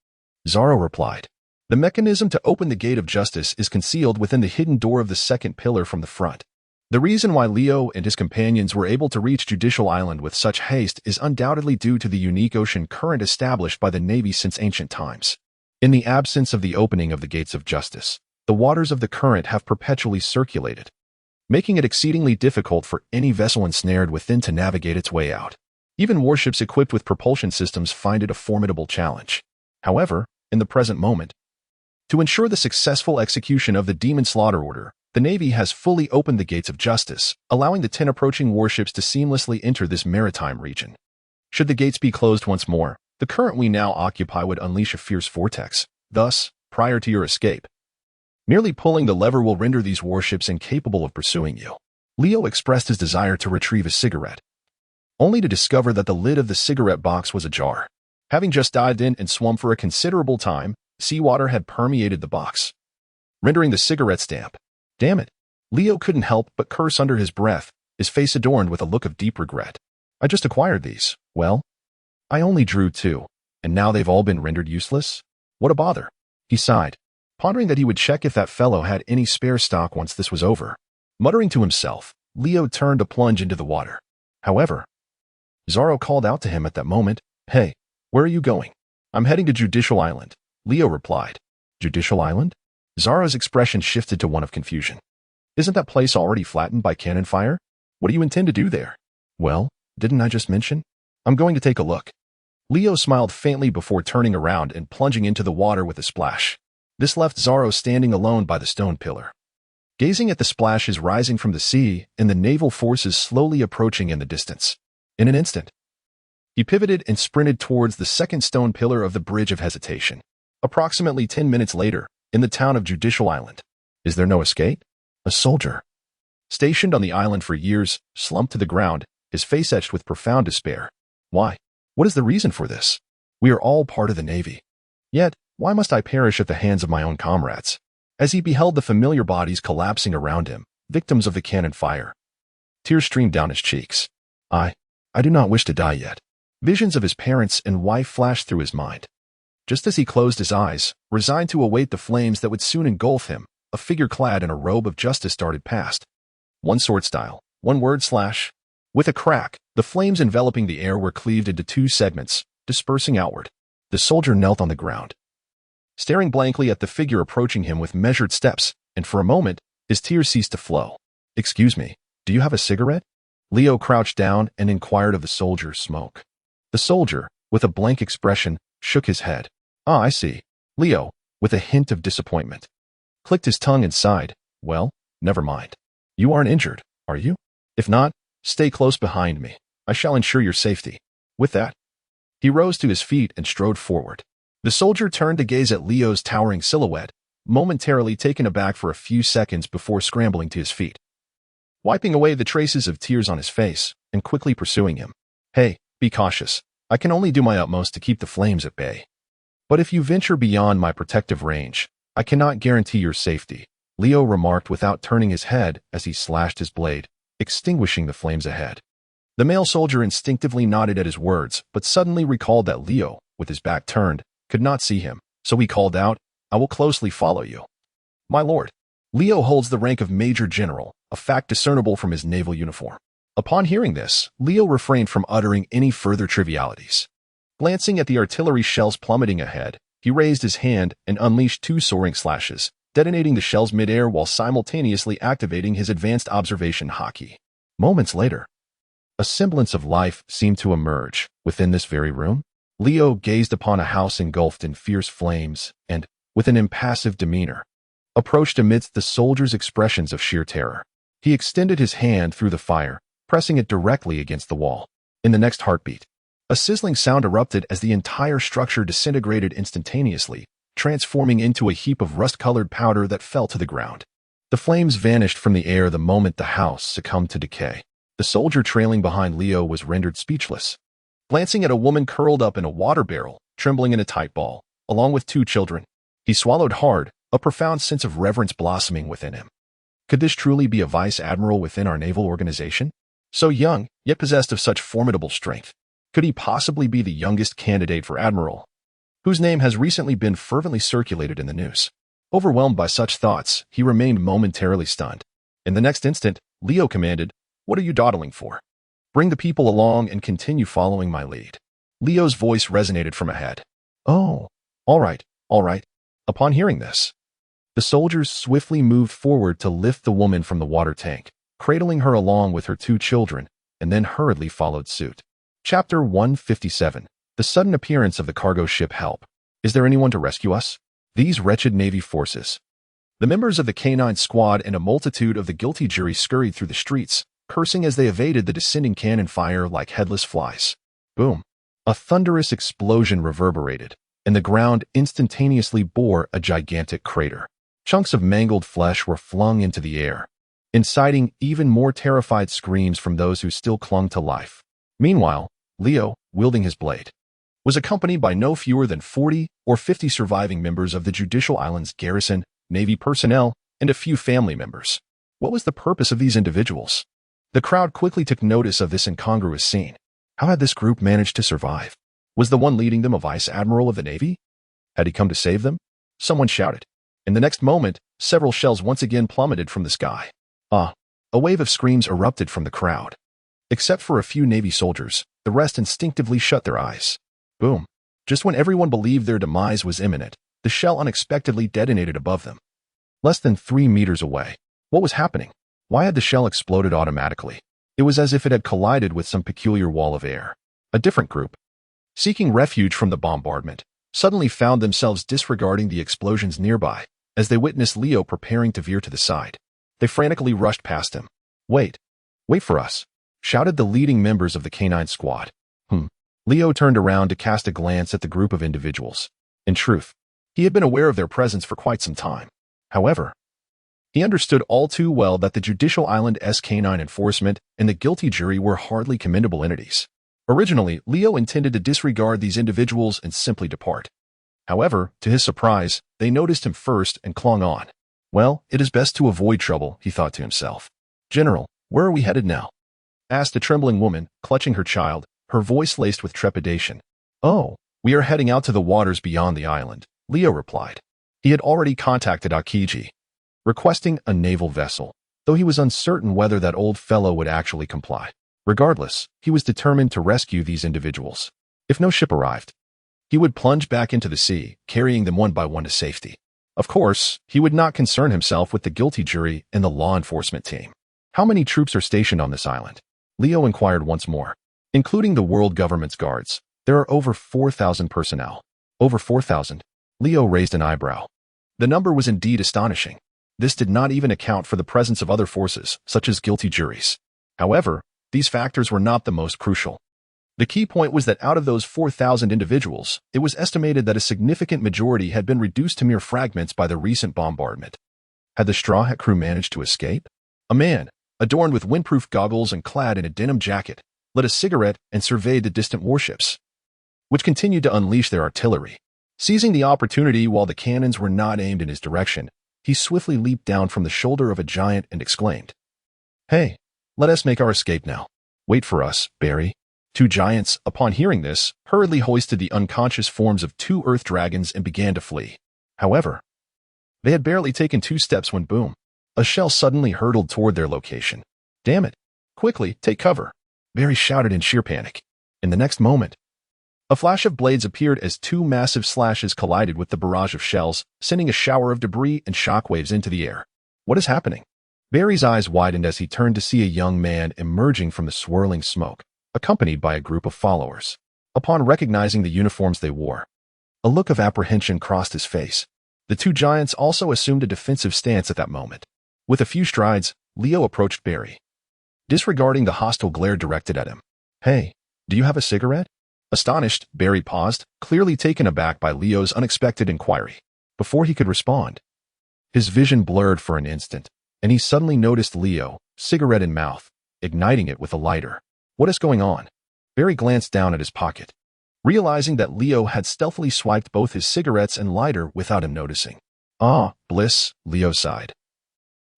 Zoro replied. "The mechanism to open the gate of justice is concealed within the hidden door of the second pillar from the front. The reason why Leo and his companions were able to reach Judicial Island with such haste is undoubtedly due to the unique ocean current established by the Navy since ancient times. In the absence of the opening of the gates of justice, the waters of the current have perpetually circulated, making it exceedingly difficult for any vessel ensnared within to navigate its way out. Even warships equipped with propulsion systems find it a formidable challenge. However, in the present moment, to ensure the successful execution of the Demon Slaughter Order, the Navy has fully opened the gates of justice, allowing the 10 approaching warships to seamlessly enter this maritime region. Should the gates be closed once more, the current we now occupy would unleash a fierce vortex. Thus, prior to your escape, merely pulling the lever will render these warships incapable of pursuing you." Leo expressed his desire to retrieve a cigarette, only to discover that the lid of the cigarette box was ajar. Having just dived in and swum for a considerable time, seawater had permeated the box, rendering the cigarettes damp. Damn it. Leo couldn't help but curse under his breath, his face adorned with a look of deep regret. "I just acquired these. Well, I only drew 2, and now they've all been rendered useless? What a bother." He sighed, pondering that he would check if that fellow had any spare stock once this was over. Muttering to himself, Leo turned to plunge into the water. However, Zoro called out to him at that moment, "Hey, where are you going?" "I'm heading to Judicial Island," Leo replied. "Judicial Island?" Zoro's expression shifted to one of confusion. "Isn't that place already flattened by cannon fire? What do you intend to do there?" "Well, didn't I just mention? I'm going to take a look." Leo smiled faintly before turning around and plunging into the water with a splash. This left Zoro standing alone by the stone pillar, gazing at the splashes rising from the sea and the naval forces slowly approaching in the distance. In an instant, He pivoted and sprinted towards the second stone pillar of the Bridge of Hesitation. Approximately 10 minutes later, in the town of Judicial Island. Is there no escape? A soldier, stationed on the island for years, slumped to the ground, his face etched with profound despair. Why? What is the reason for this? We are all part of the Navy. Yet, why must I perish at the hands of my own comrades? As he beheld the familiar bodies collapsing around him, victims of the cannon fire, tears streamed down his cheeks. I do not wish to die yet. Visions of his parents and wife flashed through his mind. Just as he closed his eyes, resigned to await the flames that would soon engulf him, a figure clad in a robe of justice darted past. One sword style, one word slash. With a crack, the flames enveloping the air were cleaved into two segments, dispersing outward. The soldier knelt on the ground, staring blankly at the figure approaching him with measured steps, and for a moment, his tears ceased to flow. Excuse me, do you have a cigarette? Leo crouched down and inquired of the soldier's smoke. The soldier, with a blank expression, shook his head. Ah, I see. Leo, with a hint of disappointment, clicked his tongue and sighed. Well, never mind. You aren't injured, are you? If not, stay close behind me. I shall ensure your safety. With that, he rose to his feet and strode forward. The soldier turned to gaze at Leo's towering silhouette, momentarily taken aback for a few seconds before scrambling to his feet, wiping away the traces of tears on his face, and quickly pursuing him. Hey, be cautious. I can only do my utmost to keep the flames at bay. But if you venture beyond my protective range, I cannot guarantee your safety, Leo remarked without turning his head as he slashed his blade, extinguishing the flames ahead. The male soldier instinctively nodded at his words, but suddenly recalled that Leo, with his back turned, could not see him, so he called out, I will closely follow you. My lord. Leo holds the rank of Major General, a fact discernible from his naval uniform. Upon hearing this, Leo refrained from uttering any further trivialities. Glancing at the artillery shells plummeting ahead, he raised his hand and unleashed two soaring slashes, detonating the shells midair while simultaneously activating his advanced observation hotkey. Moments later, a semblance of life seemed to emerge within this very room. Leo gazed upon a house engulfed in fierce flames and, with an impassive demeanor, approached amidst the soldier's expressions of sheer terror. He extended his hand through the fire, pressing it directly against the wall. In the next heartbeat, a sizzling sound erupted as the entire structure disintegrated instantaneously, transforming into a heap of rust-colored powder that fell to the ground. The flames vanished from the air the moment the house succumbed to decay. The soldier trailing behind Leo was rendered speechless. Glancing at a woman curled up in a water barrel, trembling in a tight ball, along with two children, he swallowed hard, a profound sense of reverence blossoming within him. Could this truly be a vice admiral within our naval organization? So young, yet possessed of such formidable strength. Could he possibly be the youngest candidate for admiral, whose name has recently been fervently circulated in the news? Overwhelmed by such thoughts, he remained momentarily stunned. In the next instant, Leo commanded, What are you dawdling for? Bring the people along and continue following my lead. Leo's voice resonated from ahead. Oh, all right, all right. Upon hearing this, the soldiers swiftly moved forward to lift the woman from the water tank, cradling her along with her two children, and then hurriedly followed suit. Chapter 157. The sudden appearance of the cargo ship Help. Is there anyone to rescue us? These wretched Navy forces. The members of the K-9 squad and a multitude of the guilty jury scurried through the streets, cursing as they evaded the descending cannon fire like headless flies. Boom. A thunderous explosion reverberated, and the ground instantaneously bore a gigantic crater. Chunks of mangled flesh were flung into the air, inciting even more terrified screams from those who still clung to life. Meanwhile, Leo, wielding his blade, was accompanied by no fewer than 40 or 50 surviving members of the Judicial Island's garrison, Navy personnel, and a few family members. What was the purpose of these individuals? The crowd quickly took notice of this incongruous scene. How had this group managed to survive? Was the one leading them a vice admiral of the Navy? Had he come to save them? Someone shouted. In the next moment, several shells once again plummeted from the sky. A wave of screams erupted from the crowd. Except for a few Navy soldiers, the rest instinctively shut their eyes. Boom. Just when everyone believed their demise was imminent, the shell unexpectedly detonated above them. Less than 3 meters away. What was happening? Why had the shell exploded automatically? It was as if it had collided with some peculiar wall of air. A different group, seeking refuge from the bombardment, suddenly found themselves disregarding the explosions nearby as they witnessed Leo preparing to veer to the side. They frantically rushed past him. Wait for us, shouted the leading members of the K-9 squad. Leo turned around to cast a glance at the group of individuals. In truth, he had been aware of their presence for quite some time. However, he understood all too well that the Judicial Island's canine enforcement and the guilty jury were hardly commendable entities. Originally, Leo intended to disregard these individuals and simply depart. However, to his surprise, they noticed him first and clung on. Well, it is best to avoid trouble, he thought to himself. General, where are we headed now? Asked a trembling woman, clutching her child, her voice laced with trepidation. Oh, we are heading out to the waters beyond the island, Leo replied. He had already contacted Aokiji, requesting a naval vessel, though he was uncertain whether that old fellow would actually comply. Regardless, he was determined to rescue these individuals. If no ship arrived, he would plunge back into the sea, carrying them one by one to safety. Of course, he would not concern himself with the guilty jury and the law enforcement team. How many troops are stationed on this island? Leo inquired once more. Including the world government's guards, there are over 4,000 personnel. Over 4,000? Leo raised an eyebrow. The number was indeed astonishing. This did not even account for the presence of other forces, such as guilty juries. However, these factors were not the most crucial. The key point was that out of those 4,000 individuals, it was estimated that a significant majority had been reduced to mere fragments by the recent bombardment. Had the Straw Hat crew managed to escape? A man, adorned with windproof goggles and clad in a denim jacket, lit a cigarette and surveyed the distant warships, which continued to unleash their artillery. Seizing the opportunity while the cannons were not aimed in his direction, he swiftly leaped down from the shoulder of a giant and exclaimed, "Hey, let us make our escape now. Wait for us, Barry." Two giants, upon hearing this, hurriedly hoisted the unconscious forms of two earth dragons and began to flee. However, they had barely taken 2 steps when boom, a shell suddenly hurtled toward their location. Damn it! Quickly, take cover! Barry shouted in sheer panic. In the next moment, a flash of blades appeared as 2 massive slashes collided with the barrage of shells, sending a shower of debris and shockwaves into the air. What is happening? Barry's eyes widened as he turned to see a young man emerging from the swirling smoke, accompanied by a group of followers. Upon recognizing the uniforms they wore, a look of apprehension crossed his face. The 2 giants also assumed a defensive stance at that moment. With a few strides, Leo approached Barry, disregarding the hostile glare directed at him. "Hey, do you have a cigarette?" Astonished, Barry paused, clearly taken aback by Leo's unexpected inquiry. Before he could respond, his vision blurred for an instant, and he suddenly noticed Leo, cigarette in mouth, igniting it with a lighter. What is going on? Barry glanced down at his pocket, realizing that Leo had stealthily swiped both his cigarettes and lighter without him noticing. Ah, bliss, Leo sighed,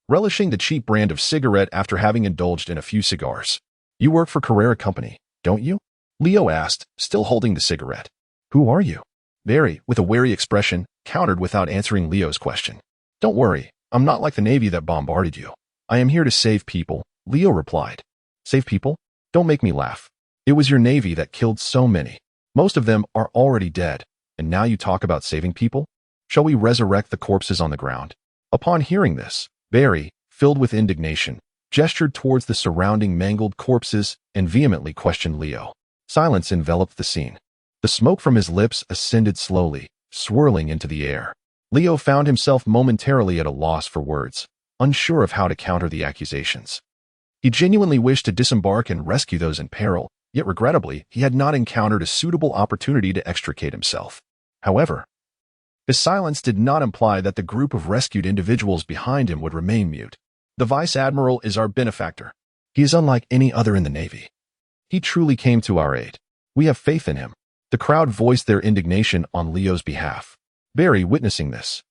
relishing the cheap brand of cigarette after having indulged in a few cigars. You work for Carrera Company, don't you? Leo asked, still holding the cigarette. Who are you? Barry, with a wary expression, countered without answering Leo's question. Don't worry, I'm not like the Navy that bombarded you. I am here to save people, Leo replied. Save people? Don't make me laugh. It was your Navy that killed so many. Most of them are already dead, and now you talk about saving people? Shall we resurrect the corpses on the ground? Upon hearing this, Barry, filled with indignation, gestured towards the surrounding mangled corpses and vehemently questioned Leo. Silence enveloped the scene. The smoke from his lips ascended slowly, swirling into the air. Leo found himself momentarily at a loss for words, unsure of how to counter the accusations. He genuinely wished to disembark and rescue those in peril, yet regrettably, he had not encountered a suitable opportunity to extricate himself. However, his silence did not imply that the group of rescued individuals behind him would remain mute. The Vice Admiral is our benefactor. He is unlike any other in the Navy. He truly came to our aid. We have faith in him. The crowd voiced their indignation on Leo's behalf. Barry, witnessing this,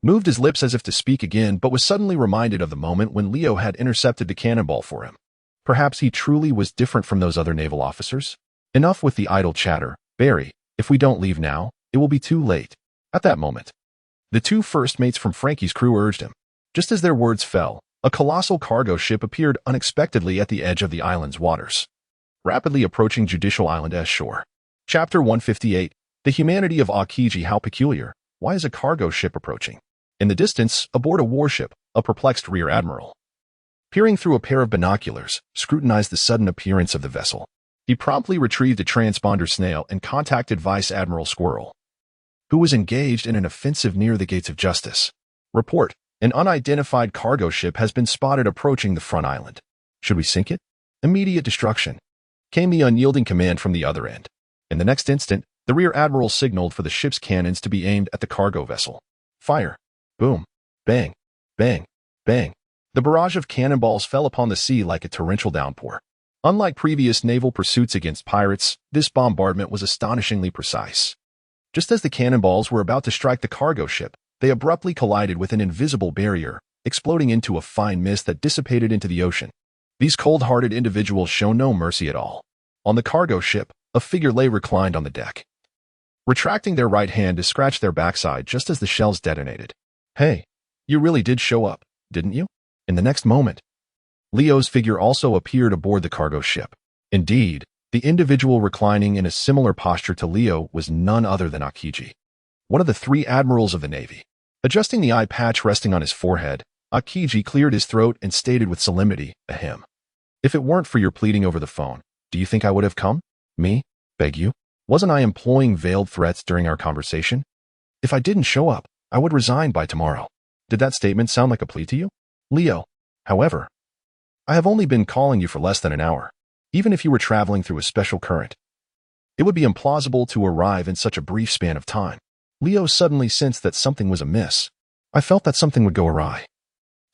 moved his lips as if to speak again, but was suddenly reminded of the moment when Leo had intercepted the cannonball for him. Perhaps he truly was different from those other naval officers? Enough with the idle chatter. Barry, if we don't leave now, it will be too late. At that moment, the 2 first mates from Frankie's crew urged him. Just as their words fell, a colossal cargo ship appeared unexpectedly at the edge of the island's waters, rapidly approaching Judicial Island's shore. Chapter 158. The Humanity of Aokiji. How peculiar. Why is a cargo ship approaching? In the distance, aboard a warship, a perplexed Rear Admiral, peering through a pair of binoculars, scrutinized the sudden appearance of the vessel. He promptly retrieved a transponder snail and contacted Vice Admiral Squirrel, who was engaged in an offensive near the gates of justice. Report. An unidentified cargo ship has been spotted approaching the front island. Should we sink it? Immediate destruction, came the unyielding command from the other end. In the next instant, the rear admiral signaled for the ship's cannons to be aimed at the cargo vessel. Fire! Boom! Bang! Bang! Bang! The barrage of cannonballs fell upon the sea like a torrential downpour. Unlike previous naval pursuits against pirates, this bombardment was astonishingly precise. Just as the cannonballs were about to strike the cargo ship, they abruptly collided with an invisible barrier, exploding into a fine mist that dissipated into the ocean. These cold-hearted individuals show no mercy at all. On the cargo ship, a figure lay reclined on the deck, retracting their right hand to scratch their backside just as the shells detonated. Hey, you really did show up, didn't you? In the next moment, Leo's figure also appeared aboard the cargo ship. Indeed, the individual reclining in a similar posture to Leo was none other than Akiji, one of the 3 admirals of the Navy. Adjusting the eye patch resting on his forehead, Akiji cleared his throat and stated with solemnity, ahem. If it weren't for your pleading over the phone, do you think I would have come? Me? Beg you? Wasn't I employing veiled threats during our conversation? If I didn't show up, I would resign by tomorrow. Did that statement sound like a plea to you? Leo, however, I have only been calling you for less than an hour. Even if you were traveling through a special current, it would be implausible to arrive in such a brief span of time. Leo suddenly sensed that something was amiss. I felt that something would go awry.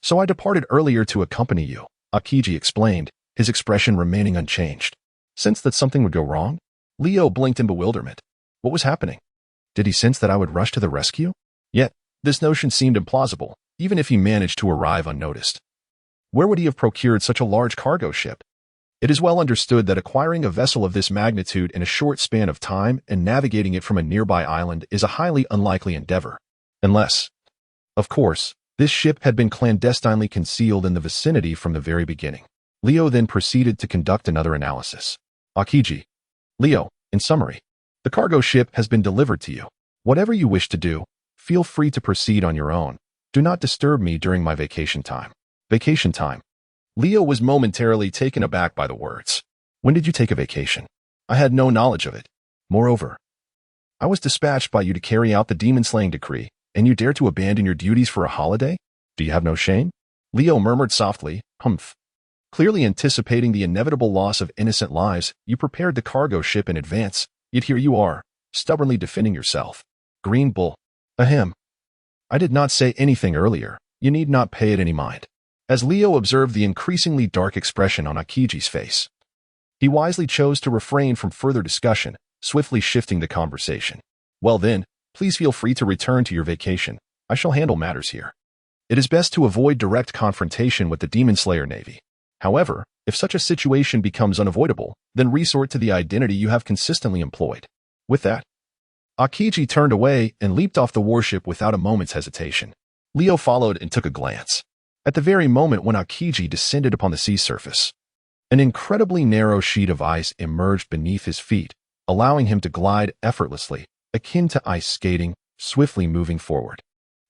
So I departed earlier to accompany you, Akiji explained, his expression remaining unchanged. Sensed that something would go wrong? Leo blinked in bewilderment. What was happening? Did he sense that I would rush to the rescue? Yet, this notion seemed implausible, even if he managed to arrive unnoticed. Where would he have procured such a large cargo ship? It is well understood that acquiring a vessel of this magnitude in a short span of time and navigating it from a nearby island is a highly unlikely endeavor. Unless, of course, this ship had been clandestinely concealed in the vicinity from the very beginning. Leo then proceeded to conduct another analysis. Akiji. Leo, in summary, the cargo ship has been delivered to you. Whatever you wish to do, feel free to proceed on your own. Do not disturb me during my vacation time. Vacation time. Leo was momentarily taken aback by the words. When did you take a vacation? I had no knowledge of it. Moreover, I was dispatched by you to carry out the demon-slaying decree, and you dare to abandon your duties for a holiday? Do you have no shame? Leo murmured softly, humph. Clearly anticipating the inevitable loss of innocent lives, you prepared the cargo ship in advance, yet here you are, stubbornly defending yourself. Green Bull. Ahem. I did not say anything earlier. You need not pay it any mind. As Leo observed the increasingly dark expression on Akiji's face, he wisely chose to refrain from further discussion, swiftly shifting the conversation. Well then, please feel free to return to your vacation. I shall handle matters here. It is best to avoid direct confrontation with the Demon Slayer Navy. However, if such a situation becomes unavoidable, then resort to the identity you have consistently employed. With that, Akiji turned away and leaped off the warship without a moment's hesitation. Leo followed and took a glance. At the very moment when Akiji descended upon the sea surface, an incredibly narrow sheet of ice emerged beneath his feet, allowing him to glide effortlessly, akin to ice skating, swiftly moving forward.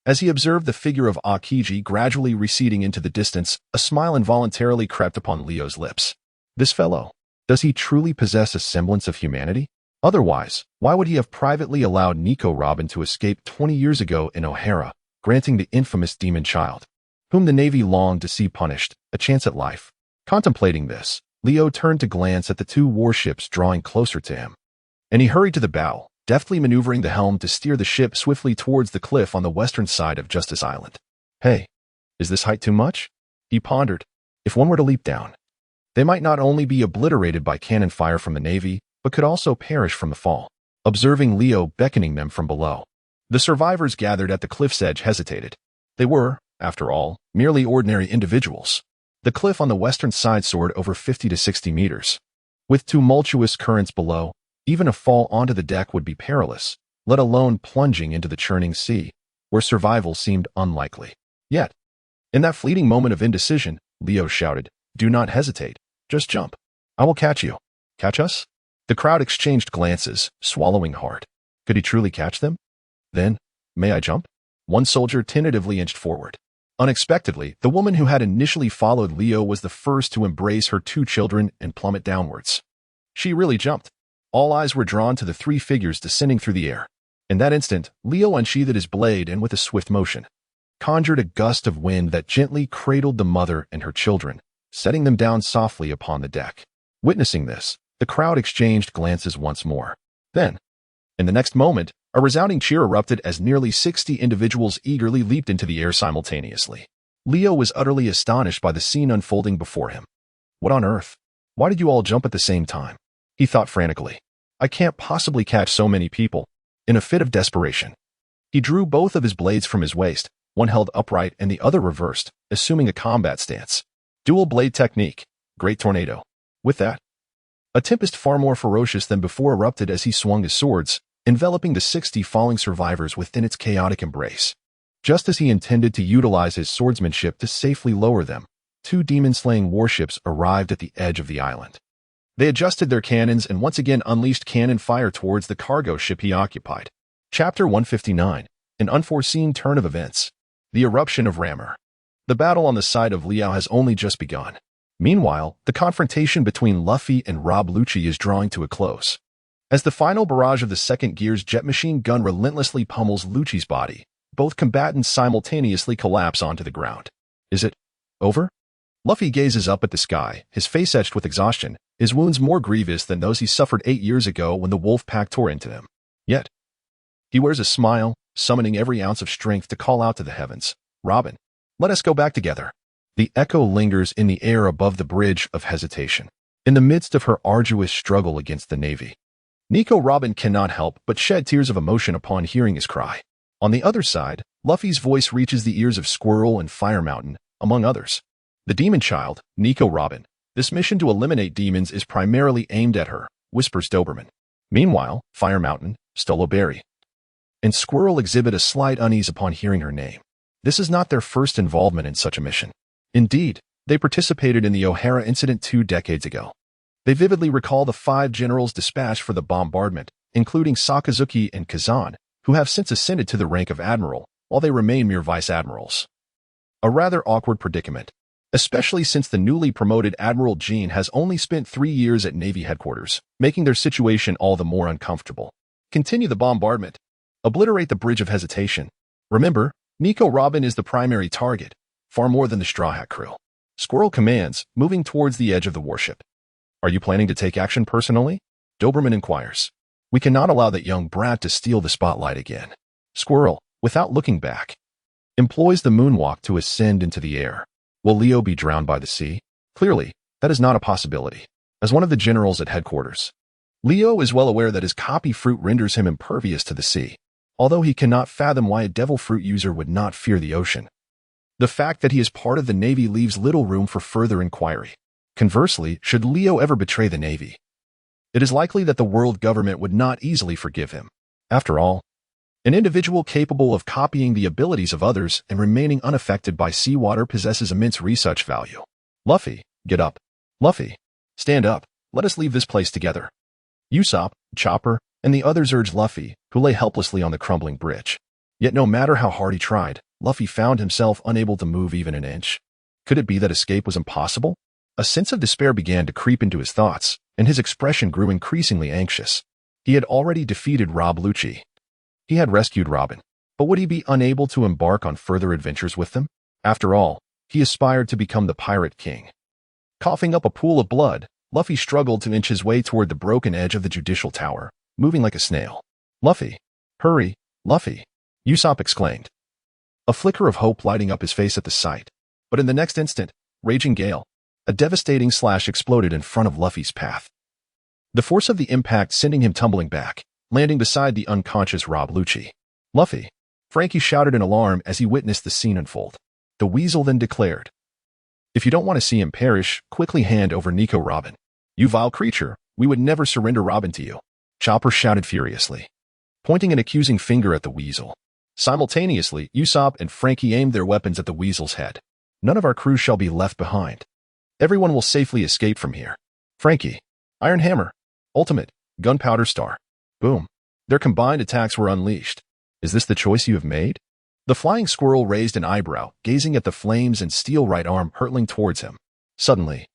As he observed the figure of Akiji gradually receding into the distance, a smile involuntarily crept upon Leo's lips. This fellow, does he truly possess a semblance of humanity? Otherwise, why would he have privately allowed Nico Robin to escape 20 years ago in O'Hara, granting the infamous demon child, whom the Navy longed to see punished, a chance at life? Contemplating this, Leo turned to glance at the 2 warships drawing closer to him, and he hurried to the bow, deftly maneuvering the helm to steer the ship swiftly towards the cliff on the western side of Justice Island. Hey, is this height too much? He pondered. If one were to leap down, they might not only be obliterated by cannon fire from the Navy, but could also perish from the fall. Observing Leo beckoning them from below, the survivors gathered at the cliff's edge hesitated. They were, after all, merely ordinary individuals. The cliff on the western side soared over 50 to 60 meters. With tumultuous currents below, even a fall onto the deck would be perilous, let alone plunging into the churning sea, where survival seemed unlikely. Yet, in that fleeting moment of indecision, Leo shouted, "Do not hesitate. Just jump. I will catch you." Catch us? The crowd exchanged glances, swallowing hard. Could he truly catch them? Then, may I jump? One soldier tentatively inched forward. Unexpectedly, the woman who had initially followed Leo was the first to embrace her 2 children and plummet downwards. She really jumped. All eyes were drawn to the 3 figures descending through the air. In that instant, Leo unsheathed his blade and with a swift motion, conjured a gust of wind that gently cradled the mother and her children, setting them down softly upon the deck. Witnessing this, the crowd exchanged glances once more. Then, in the next moment, a resounding cheer erupted as nearly 60 individuals eagerly leaped into the air simultaneously. Leo was utterly astonished by the scene unfolding before him. What on earth? Why did you all jump at the same time? He thought frantically. I can't possibly catch so many people. In a fit of desperation, he drew both of his blades from his waist, one held upright and the other reversed, assuming a combat stance. Dual blade technique. Great tornado. With that, a tempest far more ferocious than before erupted as he swung his swords, enveloping the 60 falling survivors within its chaotic embrace. Just as he intended to utilize his swordsmanship to safely lower them, 2 demon-slaying warships arrived at the edge of the island. They adjusted their cannons and once again unleashed cannon fire towards the cargo ship he occupied. Chapter 159. An unforeseen turn of events. The eruption of Rammer. The battle on the side of Leo has only just begun. Meanwhile, the confrontation between Luffy and Rob Lucci is drawing to a close. As the final barrage of the second Gears jet machine gun relentlessly pummels Lucci's body, both combatants simultaneously collapse onto the ground. Is it over? Luffy gazes up at the sky, his face etched with exhaustion, his wounds more grievous than those he suffered 8 years ago when the wolf pack tore into him. Yet, he wears a smile, summoning every ounce of strength to call out to the heavens, Robin, let us go back together. The echo lingers in the air above the bridge of hesitation. In the midst of her arduous struggle against the Navy, Nico Robin cannot help but shed tears of emotion upon hearing his cry. On the other side, Luffy's voice reaches the ears of Squirrel and Fire Mountain, among others. The demon child, Nico Robin. This mission to eliminate demons is primarily aimed at her, whispers Doberman. Meanwhile, Fire Mountain, Stolo Berry, and Squirrel exhibit a slight unease upon hearing her name. This is not their first involvement in such a mission. Indeed, they participated in the O'Hara incident 2 decades ago. They vividly recall the 5 generals dispatched for the bombardment, including Sakazuki and Kazan, who have since ascended to the rank of Admiral, while they remain mere vice admirals. A rather awkward predicament, especially since the newly promoted Admiral Jean has only spent 3 years at Navy headquarters, making their situation all the more uncomfortable. Continue the bombardment. Obliterate the bridge of hesitation. Remember, Nico Robin is the primary target, far more than the Straw Hat crew. Squirrel commands, moving towards the edge of the warship. Are you planning to take action personally? Doberman inquires. We cannot allow that young brat to steal the spotlight again. Squirrel, without looking back, employs the moonwalk to ascend into the air. Will Leo be drowned by the sea? Clearly, that is not a possibility. As one of the generals at headquarters, Leo is well aware that his copy fruit renders him impervious to the sea, although he cannot fathom why a devil fruit user would not fear the ocean. The fact that he is part of the Navy leaves little room for further inquiry. Conversely, should Leo ever betray the Navy, it is likely that the world government would not easily forgive him. After all, an individual capable of copying the abilities of others and remaining unaffected by seawater possesses immense research value. Luffy, get up. Luffy, stand up. Let us leave this place together. Usopp, Chopper, and the others urge Luffy, who lay helplessly on the crumbling bridge. Yet no matter how hard he tried, Luffy found himself unable to move even an inch. Could it be that escape was impossible? A sense of despair began to creep into his thoughts, and his expression grew increasingly anxious. He had already defeated Rob Lucci. He had rescued Robin, but would he be unable to embark on further adventures with them? After all, he aspired to become the Pirate King. Coughing up a pool of blood, Luffy struggled to inch his way toward the broken edge of the judicial tower, moving like a snail. Luffy! Hurry, Luffy! Usopp exclaimed, a flicker of hope lighting up his face at the sight. But in the next instant, raging gale, a devastating slash exploded in front of Luffy's path. The force of the impact sending him tumbling back, landing beside the unconscious Rob Lucci. Luffy! Frankie shouted in alarm as he witnessed the scene unfold. The weasel then declared, if you don't want to see him perish, quickly hand over Nico Robin. You vile creature, we would never surrender Robin to you. Chopper shouted furiously, pointing an accusing finger at the weasel. Simultaneously, Usopp and Frankie aimed their weapons at the weasel's head. None of our crew shall be left behind. Everyone will safely escape from here. Frankie, Iron Hammer, Ultimate, Gunpowder Star. Boom. Their combined attacks were unleashed. Is this the choice you have made? The flying squirrel raised an eyebrow, gazing at the flames and steel right arm hurtling towards him. Suddenly,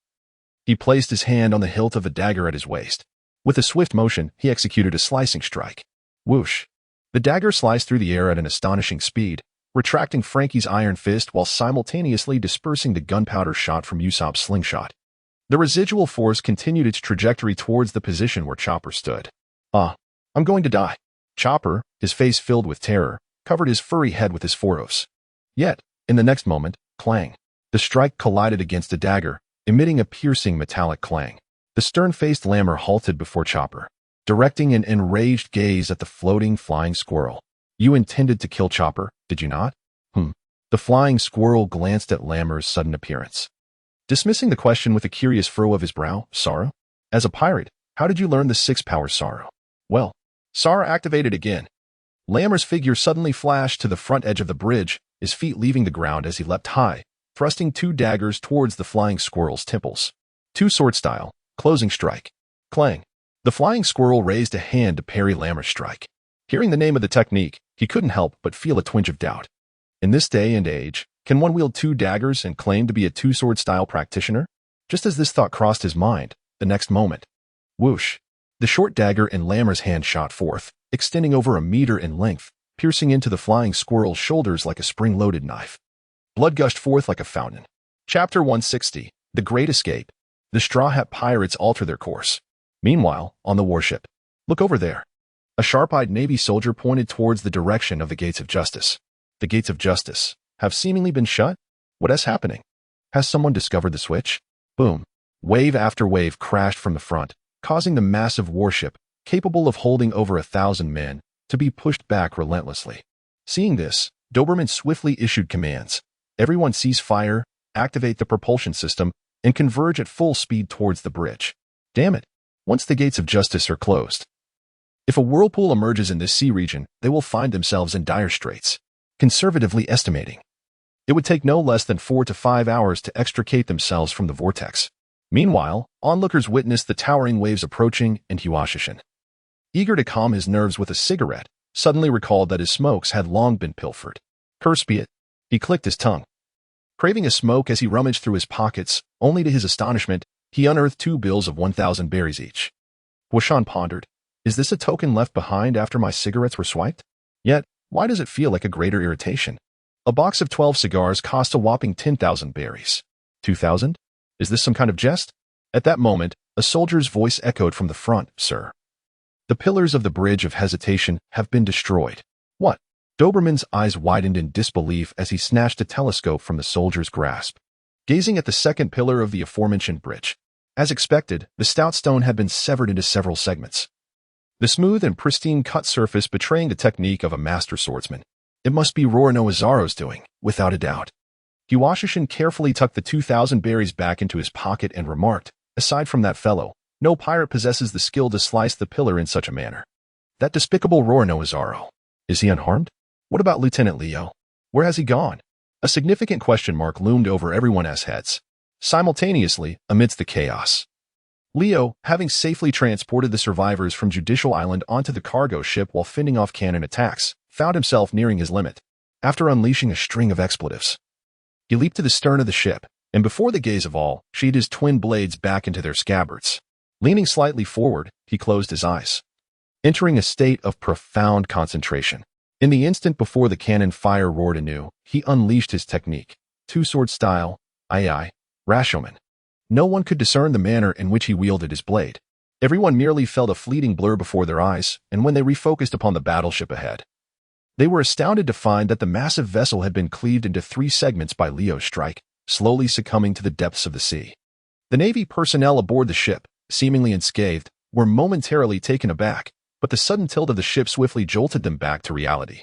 he placed his hand on the hilt of a dagger at his waist. With a swift motion, he executed a slicing strike. Whoosh. The dagger sliced through the air at an astonishing speed, retracting Frankie's iron fist while simultaneously dispersing the gunpowder shot from Usopp's slingshot. The residual force continued its trajectory towards the position where Chopper stood. Ah, I'm going to die. Chopper, his face filled with terror, covered his furry head with his forearms. Yet, in the next moment, clang. The strike collided against a dagger, emitting a piercing metallic clang. The stern-faced lammer halted before Chopper, directing an enraged gaze at the floating flying squirrel. You intended to kill Chopper, did you not? The flying squirrel glanced at Lammer's sudden appearance, dismissing the question with a curious furrow of his brow. Sorrow? As a pirate, how did you learn the 6 powers sorrow? Well, Sorrow activated again. Lammer's figure suddenly flashed to the front edge of the bridge, his feet leaving the ground as he leapt high, thrusting 2 daggers towards the flying squirrel's temples. 2 sword style, closing strike. Clang. The flying squirrel raised a hand to parry Lammer's strike. Hearing the name of the technique, he couldn't help but feel a twinge of doubt. In this day and age, can one wield 2 daggers and claim to be a 2-sword style practitioner? Just as this thought crossed his mind, the next moment, whoosh! The short dagger in Lammer's hand shot forth, extending over 1 meter in length, piercing into the flying squirrel's shoulders like a spring-loaded knife. Blood gushed forth like a fountain. Chapter 160, The Great Escape. The Straw Hat Pirates alter their course. Meanwhile, on the warship. Look over there. A sharp-eyed Navy soldier pointed towards the direction of the gates of justice. The gates of justice have seemingly been shut? What is happening? Has someone discovered the switch? Boom. Wave after wave crashed from the front, causing the massive warship, capable of holding over 1,000 men, to be pushed back relentlessly. Seeing this, Doberman swiftly issued commands. Everyone cease fire, activate the propulsion system, and converge at full speed towards the bridge. Damn it. Once the gates of justice are closed, if a whirlpool emerges in this sea region, they will find themselves in dire straits. Conservatively estimating, it would take no less than 4 to 5 hours to extricate themselves from the vortex. Meanwhile, onlookers witnessed the towering waves approaching, and Hiwashishin, eager to calm his nerves with a cigarette, suddenly recalled that his smokes had long been pilfered. Curse be it. He clicked his tongue, craving a smoke as he rummaged through his pockets, only to his astonishment, he unearthed 2 bills of 1,000 berries each. Washan pondered, is this a token left behind after my cigarettes were swiped? Yet, why does it feel like a greater irritation? A box of 12 cigars cost a whopping 10,000 berries. 2,000? Is this some kind of jest? At that moment, a soldier's voice echoed from the front. Sir, the pillars of the bridge of hesitation have been destroyed. What? Doberman's eyes widened in disbelief as he snatched a telescope from the soldier's grasp, gazing at the second pillar of the aforementioned bridge. As expected, the stout stone had been severed into several segments, the smooth and pristine cut surface betraying the technique of a master swordsman. It must be Roronoazaro's doing, without a doubt. Hiwashishin carefully tucked the 2,000 berries back into his pocket and remarked, aside from that fellow, no pirate possesses the skill to slice the pillar in such a manner. That despicable Roronoazaro. Is he unharmed? What about Lieutenant Leo? Where has he gone? A significant question mark loomed over everyone's heads, simultaneously, amidst the chaos. Leo, having safely transported the survivors from Judicial Island onto the cargo ship while fending off cannon attacks, found himself nearing his limit. After unleashing a string of expletives, he leaped to the stern of the ship, and before the gaze of all, sheathed his twin blades back into their scabbards. Leaning slightly forward, he closed his eyes, entering a state of profound concentration. In the instant before the cannon fire roared anew, he unleashed his technique, 2-sword style, Rashomon. No one could discern the manner in which he wielded his blade. Everyone merely felt a fleeting blur before their eyes, and when they refocused upon the battleship ahead, they were astounded to find that the massive vessel had been cleaved into 3 segments by Leo's strike, slowly succumbing to the depths of the sea. The Navy personnel aboard the ship, seemingly unscathed, were momentarily taken aback, but the sudden tilt of the ship swiftly jolted them back to reality,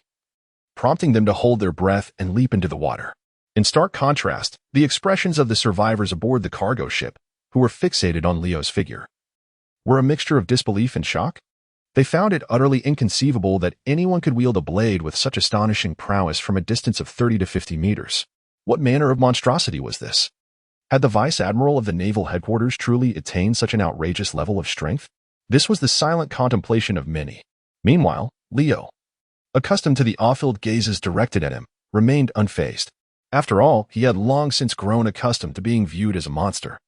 prompting them to hold their breath and leap into the water. In stark contrast, the expressions of the survivors aboard the cargo ship, who were fixated on Leo's figure, were a mixture of disbelief and shock. They found it utterly inconceivable that anyone could wield a blade with such astonishing prowess from a distance of 30 to 50 meters. What manner of monstrosity was this? Had the Vice Admiral of the Naval Headquarters truly attained such an outrageous level of strength? This was the silent contemplation of many. Meanwhile, Leo, accustomed to the awe-filled gazes directed at him, remained unfazed. After all, he had long since grown accustomed to being viewed as a monster.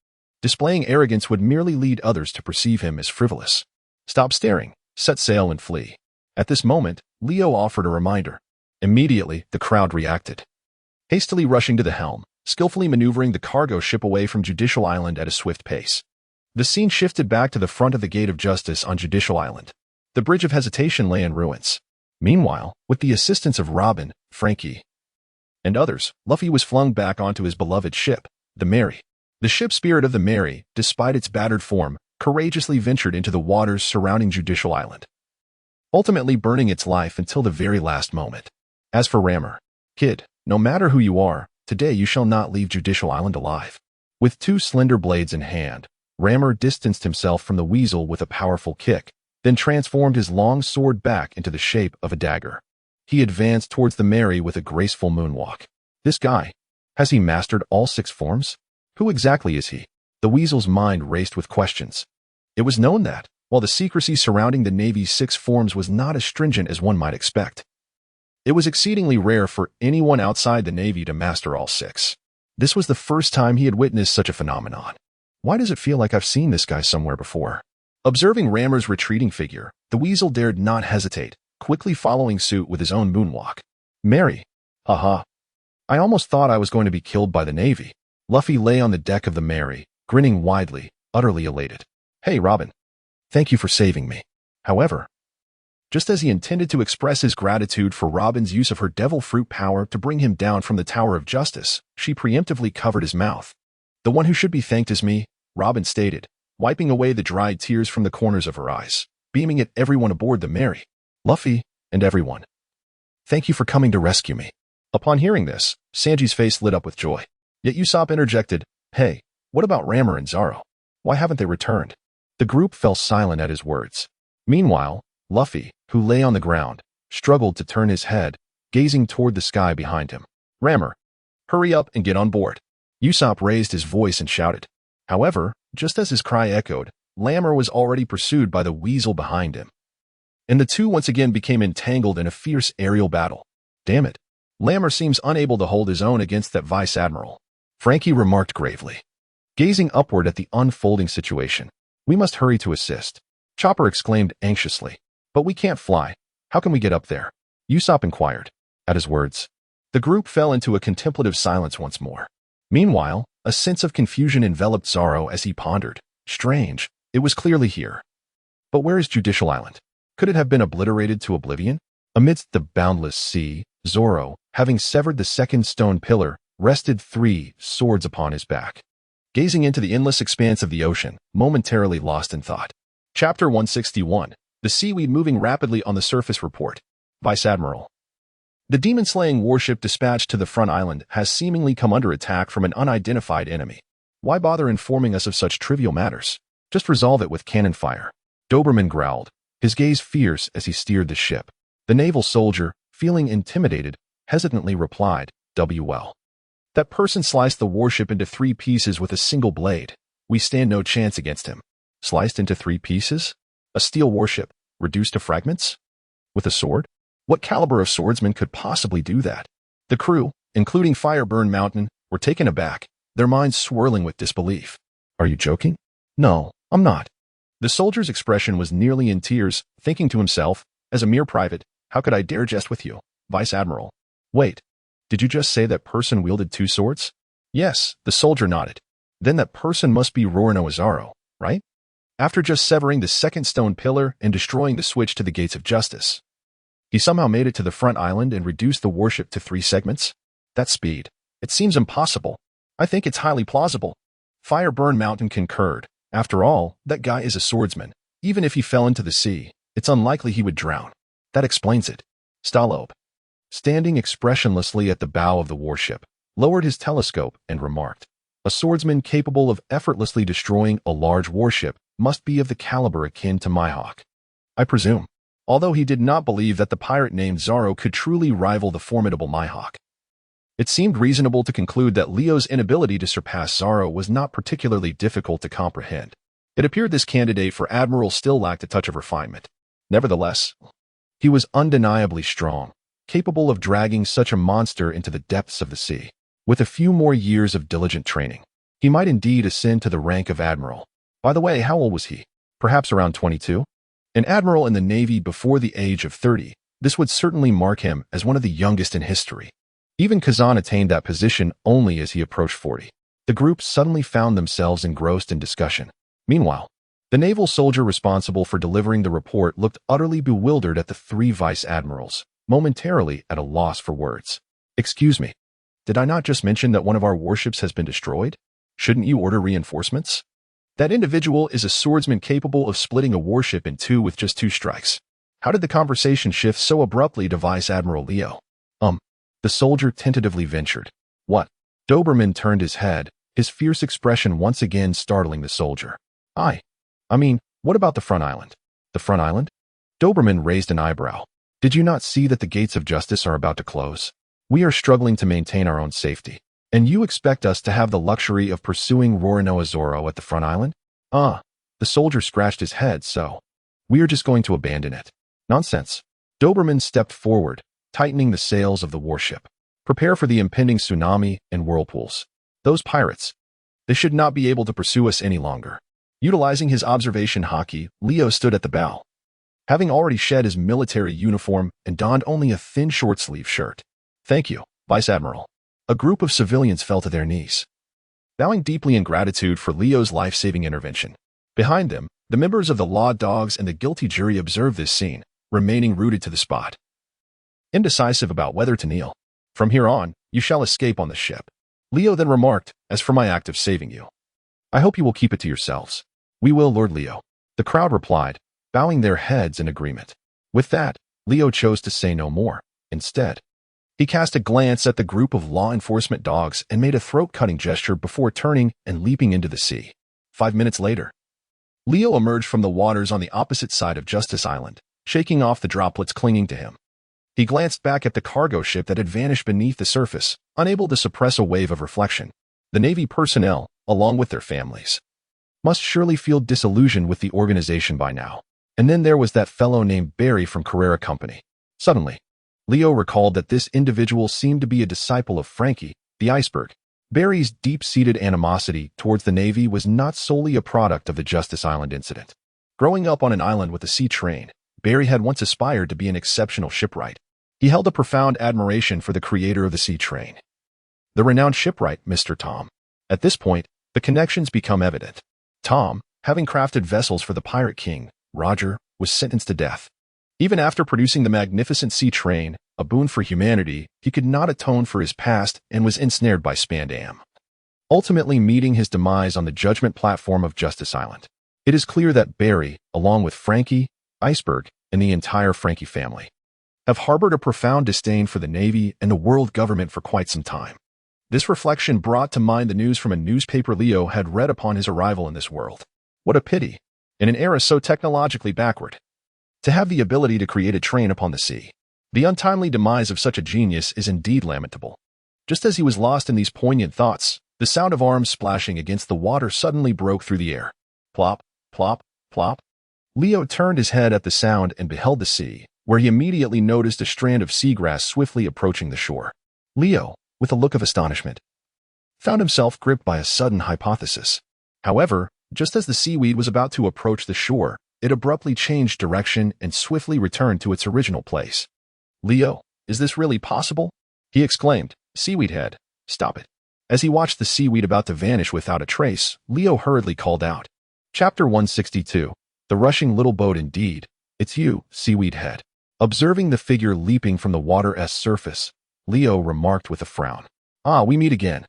Displaying arrogance would merely lead others to perceive him as frivolous. Stop staring, set sail and flee. At this moment, Leo offered a reminder. Immediately, the crowd reacted, hastily rushing to the helm, skillfully maneuvering the cargo ship away from Judicial Island at a swift pace. The scene shifted back to the front of the Gate of Justice on Judicial Island. The bridge of hesitation lay in ruins. Meanwhile, with the assistance of Robin, Frankie, and others, Luffy was flung back onto his beloved ship, the Mary. The ship spirit of the Mary, despite its battered form, courageously ventured into the waters surrounding Judicial Island, ultimately burning its life until the very last moment. As for Rammer, kid, no matter who you are, today you shall not leave Judicial Island alive. With two slender blades in hand, Rammer distanced himself from the weasel with a powerful kick, then transformed his long sword back into the shape of a dagger. He advanced towards the Mary with a graceful moonwalk. This guy, has he mastered all 6 forms? Who exactly is he? The weasel's mind raced with questions. It was known that, while the secrecy surrounding the Navy's 6 forms was not as stringent as one might expect, it was exceedingly rare for anyone outside the Navy to master all 6. This was the first time he had witnessed such a phenomenon. Why does it feel like I've seen this guy somewhere before? Observing Rammer's retreating figure, the weasel dared not hesitate, quickly following suit with his own moonwalk. Mary. Haha. I almost thought I was going to be killed by the Navy. Luffy lay on the deck of the Mary, grinning widely, utterly elated. Hey, Robin. Thank you for saving me. However, just as he intended to express his gratitude for Robin's use of her devil fruit power to bring him down from the Tower of Justice, she preemptively covered his mouth. The one who should be thanked is me, Robin stated, wiping away the dried tears from the corners of her eyes, beaming at everyone aboard the Mary. Luffy, and everyone. Thank you for coming to rescue me. Upon hearing this, Sanji's face lit up with joy. Yet Usopp interjected, Hey, what about Rammer and Zoro? Why haven't they returned? The group fell silent at his words. Meanwhile, Luffy, who lay on the ground, struggled to turn his head, gazing toward the sky behind him. Rammer, hurry up and get on board. Usopp raised his voice and shouted. However, just as his cry echoed, Lammer was already pursued by the weasel behind him, and the two once again became entangled in a fierce aerial battle. Damn it. Lammer seems unable to hold his own against that Vice Admiral, Frankie remarked gravely, gazing upward at the unfolding situation. We must hurry to assist. Chopper exclaimed anxiously. But we can't fly. How can we get up there? Usopp inquired. At his words, the group fell into a contemplative silence once more. Meanwhile, a sense of confusion enveloped Zoro as he pondered. Strange. It was clearly here. But where is Judicial Island? Could it have been obliterated to oblivion? Amidst the boundless sea, Zoro, having severed the second stone pillar, rested 3 swords upon his back, gazing into the endless expanse of the ocean, momentarily lost in thought. Chapter 161. The seaweed moving rapidly on the surface report. Vice Admiral. The demon-slaying warship dispatched to the front island has seemingly come under attack from an unidentified enemy. Why bother informing us of such trivial matters? Just resolve it with cannon fire. Doberman growled, his gaze fierce as he steered the ship. The naval soldier, feeling intimidated, hesitantly replied, "Well. That person sliced the warship into 3 pieces with a single blade. We stand no chance against him." Sliced into 3 pieces? A steel warship, reduced to fragments? With a sword? What caliber of swordsman could possibly do that? The crew, including Fireburn Mountain, were taken aback, their minds swirling with disbelief. Are you joking? No, I'm not. The soldier's expression was nearly in tears, thinking to himself, as a mere private, how could I dare jest with you, Vice Admiral? Wait, did you just say that person wielded 2 swords? Yes, the soldier nodded. Then that person must be Roronoa, right? After just severing the second stone pillar and destroying the switch to the gates of justice, he somehow made it to the front island and reduced the warship to 3 segments? That speed. It seems impossible. I think it's highly plausible. Fireburn Mountain concurred. After all, that guy is a swordsman. Even if he fell into the sea, it's unlikely he would drown. That explains it. Stalob, standing expressionlessly at the bow of the warship, lowered his telescope and remarked, a swordsman capable of effortlessly destroying a large warship must be of the caliber akin to Mihawk, I presume. Although he did not believe that the pirate named Zoro could truly rival the formidable Mihawk, it seemed reasonable to conclude that Leo's inability to surpass Zoro was not particularly difficult to comprehend. It appeared this candidate for Admiral still lacked a touch of refinement. Nevertheless, he was undeniably strong, capable of dragging such a monster into the depths of the sea. With a few more years of diligent training, he might indeed ascend to the rank of Admiral. By the way, how old was he? Perhaps around 22? An Admiral in the Navy before the age of 30, this would certainly mark him as one of the youngest in history. Even Kazan attained that position only as he approached 40. The group suddenly found themselves engrossed in discussion. Meanwhile, The naval soldier responsible for delivering the report looked utterly bewildered at the three vice admirals, momentarily at a loss for words. Excuse me, did I not just mention that one of our warships has been destroyed? Shouldn't you order reinforcements? That individual is a swordsman capable of splitting a warship in two with just 2 strikes. How did the conversation shift so abruptly to Vice Admiral Leo? The soldier tentatively ventured. What? Doberman turned his head, his fierce expression once again startling the soldier. I mean, what about the front island? The front island? Doberman raised an eyebrow. Did you not see that the gates of justice are about to close? We are struggling to maintain our own safety. And you expect us to have the luxury of pursuing Rorinoa Zorro at the front island? The soldier scratched his head, so we are just going to abandon it. Nonsense. Doberman stepped forward, tightening the sails of the warship. Prepare for the impending tsunami and whirlpools. Those pirates, they should not be able to pursue us any longer. Utilizing his observation hockey, Leo stood at the bow. Having already shed his military uniform and donned only a thin short-sleeve shirt. Thank you, Vice Admiral. A group of civilians fell to their knees, bowing deeply in gratitude for Leo's life-saving intervention. Behind them, the members of the law dogs and the guilty jury observed this scene, remaining rooted to the spot, indecisive about whether to kneel. From here on, you shall escape on the ship. Leo then remarked, as for my act of saving you, I hope you will keep it to yourselves. We will, Lord Leo. The crowd replied, bowing their heads in agreement. With that, Leo chose to say no more. Instead, he cast a glance at the group of law enforcement dogs and made a throat-cutting gesture before turning and leaping into the sea. 5 minutes later, Leo emerged from the waters on the opposite side of Justice Island, shaking off the droplets clinging to him. He glanced back at the cargo ship that had vanished beneath the surface, unable to suppress a wave of reflection. The Navy personnel, along with their families, must surely feel disillusioned with the organization by now. And then there was that fellow named Barry from Carrera Company. Suddenly, Leo recalled that this individual seemed to be a disciple of Frankie, the iceberg. Barry's deep-seated animosity towards the Navy was not solely a product of the Justice Island incident. Growing up on an island with a sea train, Barry had once aspired to be an exceptional shipwright. He held a profound admiration for the creator of the sea train, the renowned shipwright, Mr. Tom. At this point, the connections become evident. Tom, having crafted vessels for the Pirate King, Roger, was sentenced to death. Even after producing the magnificent sea train, a boon for humanity, he could not atone for his past and was ensnared by Spandam, ultimately meeting his demise on the judgment platform of Justice Island. It is clear that Barry, along with Frankie, Iceberg, and the entire Frankie family, have harbored a profound disdain for the Navy and the world government for quite some time. This reflection brought to mind the news from a newspaper Leo had read upon his arrival in this world. What a pity, in an era so technologically backward, to have the ability to create a train upon the sea. The untimely demise of such a genius is indeed lamentable. Just as he was lost in these poignant thoughts, the sound of arms splashing against the water suddenly broke through the air. Plop, plop, plop. Leo turned his head at the sound and beheld the sea, where he immediately noticed a strand of seagrass swiftly approaching the shore. Leo, with a look of astonishment, found himself gripped by a sudden hypothesis. However, just as the seaweed was about to approach the shore, it abruptly changed direction and swiftly returned to its original place. Leo, is this really possible? He exclaimed, Seaweed head, stop it. As he watched the seaweed about to vanish without a trace, Leo hurriedly called out. Chapter 162. The rushing little boat indeed. It's you, Seaweed head. Observing the figure leaping from the water's surface, Leo remarked with a frown. Ah, we meet again.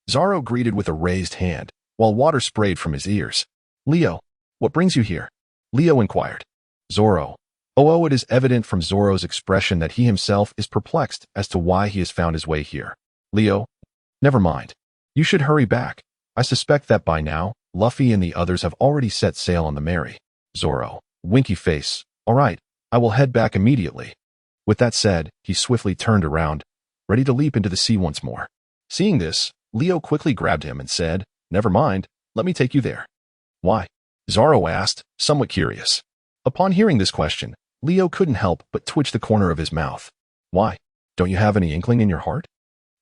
Zorro greeted with a raised hand, while water sprayed from his ears. Leo, what brings you here? Leo inquired. Zorro. Oh, it is evident from Zorro's expression that he himself is perplexed as to why he has found his way here. Leo, never mind. You should hurry back. I suspect that by now, Luffy and the others have already set sail on the Mary. Zorro, winky face. All right, I will head back immediately. With that said, he swiftly turned around, ready to leap into the sea once more. Seeing this, Leo quickly grabbed him and said, Never mind, let me take you there. Why? Zorro asked, somewhat curious. Upon hearing this question, Leo couldn't help but twitch the corner of his mouth. Why? Don't you have any inkling in your heart?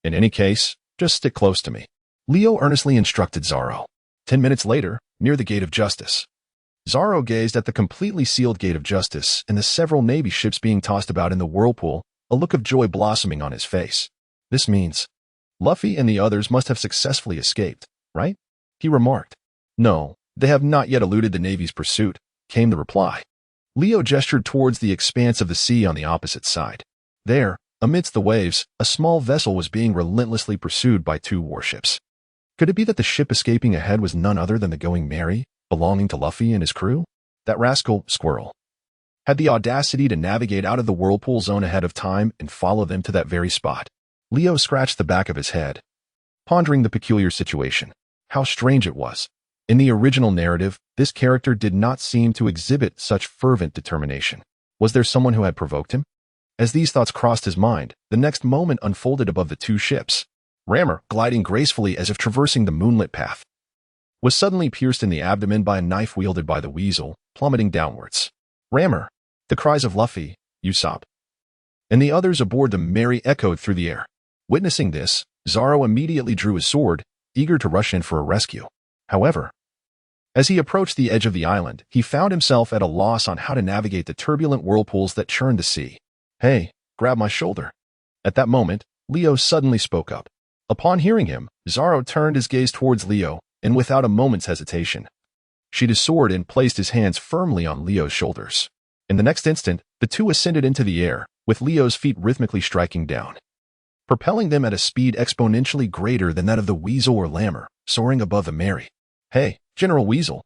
In any case, just stick close to me. Leo earnestly instructed Zorro. 10 minutes later, near the Gate of Justice, Zorro gazed at the completely sealed Gate of Justice and the several Navy ships being tossed about in the whirlpool, a look of joy blossoming on his face. This means Luffy and the others must have successfully escaped, right? He remarked. No, They have not yet eluded the Navy's pursuit, came the reply. Leo gestured towards the expanse of the sea on the opposite side. There, amidst the waves, a small vessel was being relentlessly pursued by 2 warships. Could it be that the ship escaping ahead was none other than the Going Merry, belonging to Luffy and his crew? That rascal, Squirrel, had the audacity to navigate out of the whirlpool zone ahead of time and follow them to that very spot. Leo scratched the back of his head, pondering the peculiar situation. How strange it was. In the original narrative, this character did not seem to exhibit such fervent determination. Was there someone who had provoked him? As these thoughts crossed his mind, the next moment unfolded above the 2 ships. Rammer, gliding gracefully as if traversing the moonlit path, was suddenly pierced in the abdomen by a knife wielded by the Weasel, plummeting downwards. Rammer! The cries of Luffy, Usopp, and the others aboard the Merry echoed through the air. Witnessing this, Zoro immediately drew his sword, eager to rush in for a rescue. However, as he approached the edge of the island, he found himself at a loss on how to navigate the turbulent whirlpools that churned the sea. Hey, grab my shoulder. At that moment, Leo suddenly spoke up. Upon hearing him, Zoro turned his gaze towards Leo, and without a moment's hesitation, sheathed his sword and placed his hands firmly on Leo's shoulders. In the next instant, the 2 ascended into the air, with Leo's feet rhythmically striking down, propelling them at a speed exponentially greater than that of the Weasel or Lammer, soaring above the Merry. Hey, General Weasel.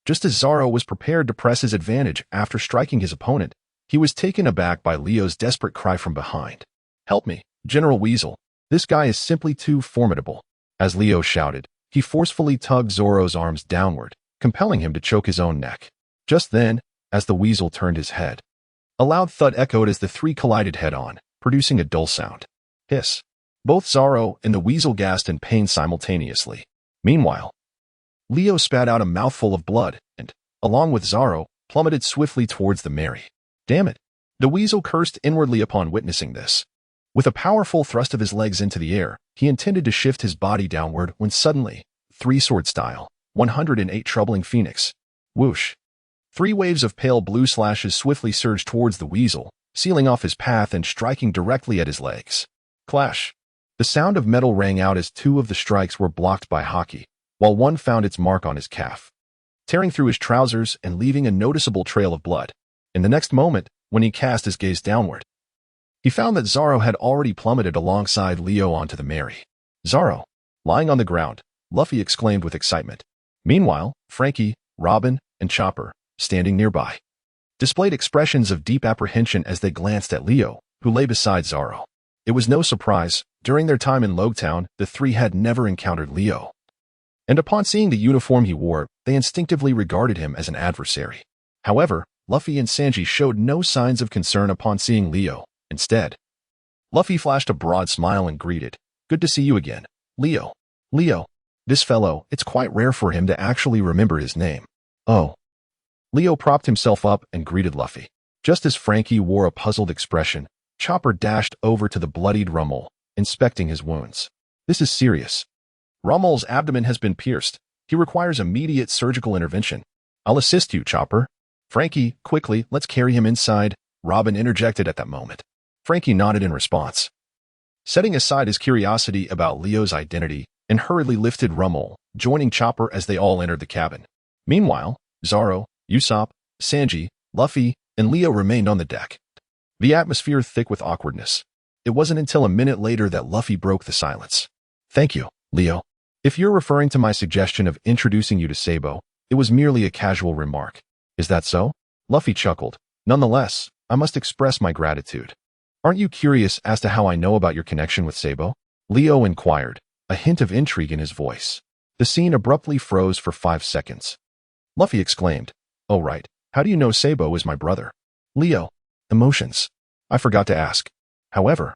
Just as Zoro was prepared to press his advantage after striking his opponent, he was taken aback by Leo's desperate cry from behind. Help me, General Weasel. This guy is simply too formidable. As Leo shouted, he forcefully tugged Zoro's arms downward, compelling him to choke his own neck. Just then, as the Weasel turned his head, a loud thud echoed as the 3 collided head-on, producing a dull sound. Hiss. Both Zoro and the Weasel gasped in pain simultaneously. Meanwhile, Leo spat out a mouthful of blood and, along with Zoro, plummeted swiftly towards the Merry. Damn it! The Weasel cursed inwardly upon witnessing this. With a powerful thrust of his legs into the air, he intended to shift his body downward when suddenly, 3-sword style, 108 troubling phoenix. Whoosh! 3 waves of pale blue slashes swiftly surged towards the Weasel, sealing off his path and striking directly at his legs. Clash! The sound of metal rang out as 2 of the strikes were blocked by Haki, while one found its mark on his calf, tearing through his trousers and leaving a noticeable trail of blood. In the next moment, when he cast his gaze downward, he found that Zoro had already plummeted alongside Leo onto the Merry. Zoro! Lying on the ground, Luffy exclaimed with excitement. Meanwhile, Frankie, Robin, and Chopper, standing nearby, displayed expressions of deep apprehension as they glanced at Leo, who lay beside Zoro. It was no surprise, during their time in Logtown, the 3 had never encountered Leo, and upon seeing the uniform he wore, they instinctively regarded him as an adversary. However, Luffy and Sanji showed no signs of concern upon seeing Leo. Instead, Luffy flashed a broad smile and greeted, "Good to see you again, Leo." Leo. This fellow, it's quite rare for him to actually remember his name. Oh. Leo propped himself up and greeted Luffy. Just as Frankie wore a puzzled expression, Chopper dashed over to the bloodied Rummel, inspecting his wounds. This is serious. Rummel's abdomen has been pierced. He requires immediate surgical intervention. I'll assist you, Chopper. Frankie, quickly, let's carry him inside, Robin interjected at that moment. Frankie nodded in response, setting aside his curiosity about Leo's identity, and hurriedly lifted Rummel, joining Chopper as they all entered the cabin. Meanwhile, Zoro, Usopp, Sanji, Luffy, and Leo remained on the deck, the atmosphere thick with awkwardness. It wasn't until a minute later that Luffy broke the silence. Thank you, Leo. If you're referring to my suggestion of introducing you to Sabo, it was merely a casual remark. Is that so? Luffy chuckled. Nonetheless, I must express my gratitude. Aren't you curious as to how I know about your connection with Sabo? Leo inquired, a hint of intrigue in his voice. The scene abruptly froze for 5 seconds. Luffy exclaimed, "Oh right, how do you know Sabo is my brother?" Leo, emotions. I forgot to ask. However,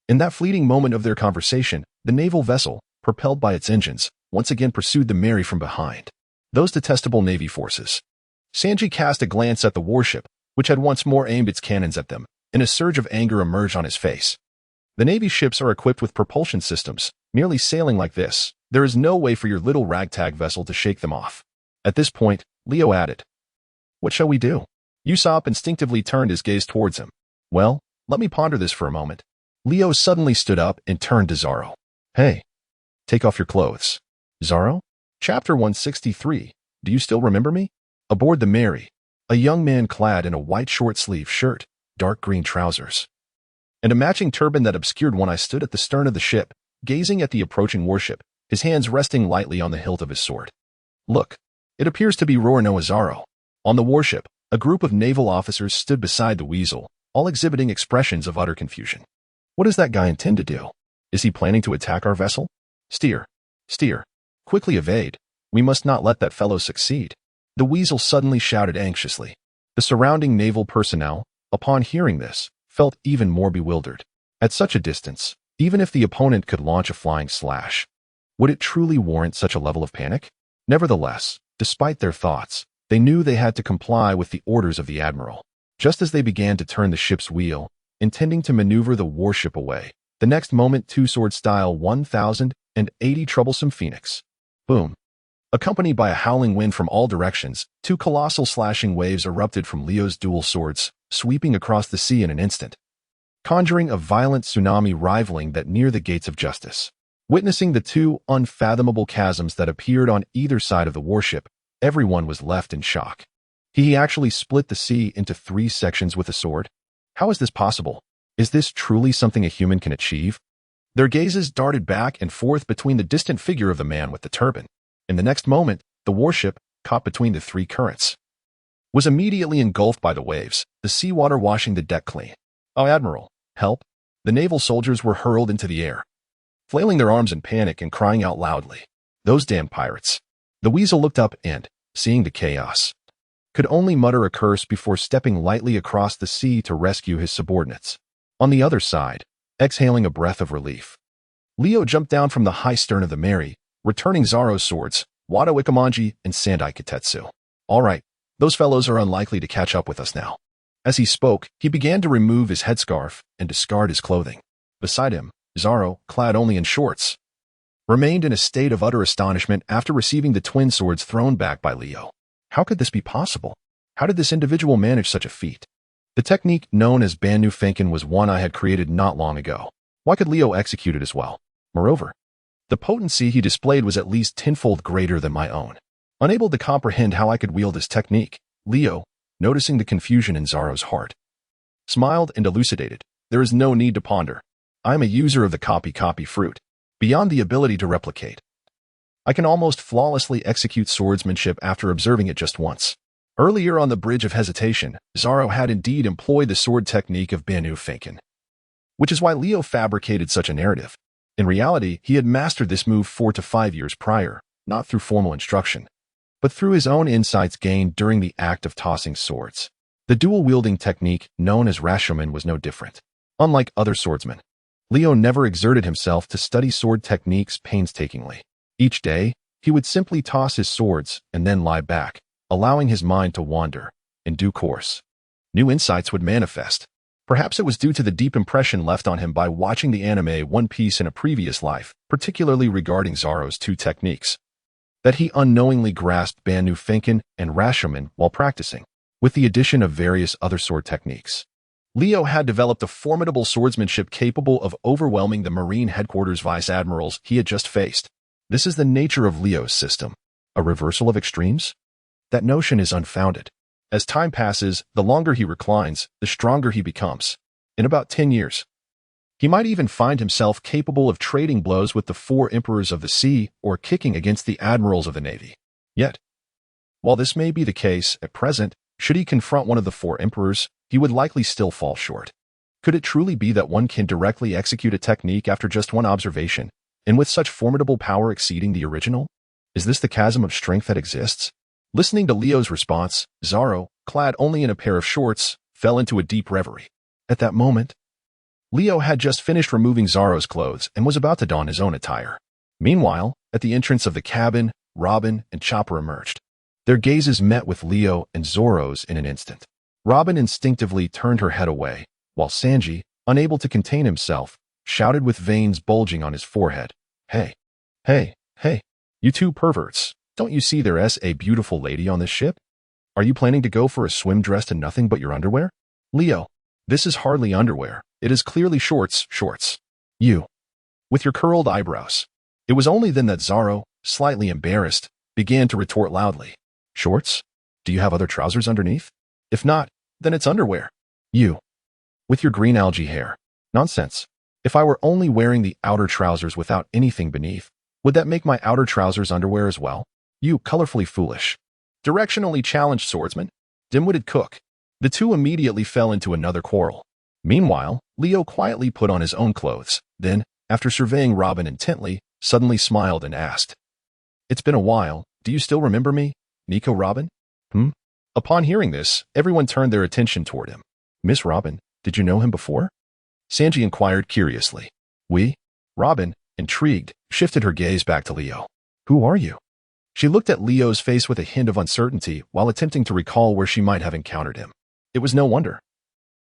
in that fleeting moment of their conversation, the naval vessel, propelled by its engines, once again pursued the Merry from behind. Those detestable Navy forces. Sanji cast a glance at the warship, which had once more aimed its cannons at them, and a surge of anger emerged on his face. The Navy ships are equipped with propulsion systems. Merely sailing like this, there is no way for your little ragtag vessel to shake them off. At this point, Leo added, "What shall we do?" Usopp instinctively turned his gaze towards him. Well, let me ponder this for a moment. Leo suddenly stood up and turned to Zoro. Hey, take off your clothes. Zoro? Chapter 163. Do you still remember me? Aboard the Mary, a young man clad in a white short-sleeve shirt, dark green trousers, and a matching turban that obscured one eye stood at the stern of the ship, gazing at the approaching warship, his hands resting lightly on the hilt of his sword. Look, it appears to be Roanoa Zaro. On the warship, a group of naval officers stood beside the Weasel, all exhibiting expressions of utter confusion. What does that guy intend to do? Is he planning to attack our vessel? Steer. Steer. Quickly evade. We must not let that fellow succeed. The Weasel suddenly shouted anxiously. The surrounding naval personnel, upon hearing this, felt even more bewildered. At such a distance, even if the opponent could launch a flying slash, would it truly warrant such a level of panic? Nevertheless, despite their thoughts, they knew they had to comply with the orders of the Admiral. Just as they began to turn the ship's wheel, intending to maneuver the warship away, the next moment two-sword style 1080 troublesome phoenix. Boom. Accompanied by a howling wind from all directions, two colossal slashing waves erupted from Leo's dual swords, sweeping across the sea in an instant, conjuring a violent tsunami rivaling that near the gates of justice. Witnessing the two unfathomable chasms that appeared on either side of the warship, everyone was left in shock. He actually split the sea into 3 sections with a sword? How is this possible? Is this truly something a human can achieve? Their gazes darted back and forth between the distant figure of the man with the turban. In the next moment, the warship, caught between the 3 currents, was immediately engulfed by the waves, the seawater washing the deck clean. Oh, Admiral, help! The naval soldiers were hurled into the air, flailing their arms in panic and crying out loudly. Those damn pirates! The Weasel looked up and, seeing the chaos, could only mutter a curse before stepping lightly across the sea to rescue his subordinates. On the other side, exhaling a breath of relief, Leo jumped down from the high stern of the Mary, returning Zaro's swords, Wado Ikamanji and Sandai Kitetsu. All right, those fellows are unlikely to catch up with us now. As he spoke, he began to remove his headscarf and discard his clothing. Beside him, Zaro, clad only in shorts, remained in a state of utter astonishment after receiving the twin swords thrown back by Leo. How could this be possible? How did this individual manage such a feat? The technique known as Banu Fenken was one I had created not long ago. Why could Leo execute it as well? Moreover, the potency he displayed was at least tenfold greater than my own. Unable to comprehend how I could wield this technique, Leo, noticing the confusion in Zaro's heart, smiled and elucidated. There is no need to ponder. I am a user of the copy fruit. Beyond the ability to replicate, I can almost flawlessly execute swordsmanship after observing it just once. Earlier on the Bridge of Hesitation, Zaro had indeed employed the sword technique of Banu Fenken, which is why Leo fabricated such a narrative. In reality, he had mastered this move 4 to 5 years prior, not through formal instruction, but through his own insights gained during the act of tossing swords. The dual-wielding technique, known as Rashomon, was no different. Unlike other swordsmen, Leo never exerted himself to study sword techniques painstakingly. Each day, he would simply toss his swords and then lie back, allowing his mind to wander. In due course, new insights would manifest. Perhaps it was due to the deep impression left on him by watching the anime One Piece in a previous life, particularly regarding Zaro's 2 techniques, that he unknowingly grasped Banu Fenken and Rashomon while practicing. With the addition of various other sword techniques, Leo had developed a formidable swordsmanship capable of overwhelming the Marine headquarters vice admirals he had just faced. This is the nature of Leo's system. A reversal of extremes? That notion is unfounded. As time passes, the longer he reclines, the stronger he becomes. In about 10 years, he might even find himself capable of trading blows with the 4 emperors of the sea or kicking against the admirals of the navy. Yet, while this may be the case at present, should he confront one of the 4 emperors, he would likely still fall short. Could it truly be that one can directly execute a technique after just one observation, and with such formidable power exceeding the original? Is this the chasm of strength that exists? Listening to Leo's response, Zaro, clad only in a pair of shorts, fell into a deep reverie. At that moment, Leo had just finished removing Zaro's clothes and was about to don his own attire. Meanwhile, at the entrance of the cabin, Robin and Chopper emerged. Their gazes met with Leo and Zoro's in an instant. Robin instinctively turned her head away, while Sanji, unable to contain himself, shouted with veins bulging on his forehead. Hey, you 2 perverts. Don't you see there's a beautiful lady on this ship? Are you planning to go for a swim dressed in nothing but your underwear? Leo, this is hardly underwear. It is clearly shorts. You, with your curled eyebrows. It was only then that Zaro, slightly embarrassed, began to retort loudly. Shorts? Do you have other trousers underneath? If not, then it's underwear. You. With your green algae hair. Nonsense. If I were only wearing the outer trousers without anything beneath, would that make my outer trousers underwear as well? You colorfully foolish. Directionally challenged swordsman. Dim-witted cook. The two immediately fell into another quarrel. Meanwhile, Leo quietly put on his own clothes, then, after surveying Robin intently, suddenly smiled and asked, It's been a while, do you still remember me, Nico Robin? Upon hearing this, everyone turned their attention toward him. Miss Robin, did you know him before? Sanji inquired curiously. We? Robin, intrigued, shifted her gaze back to Leo. Who are you? She looked at Leo's face with a hint of uncertainty while attempting to recall where she might have encountered him. It was no wonder.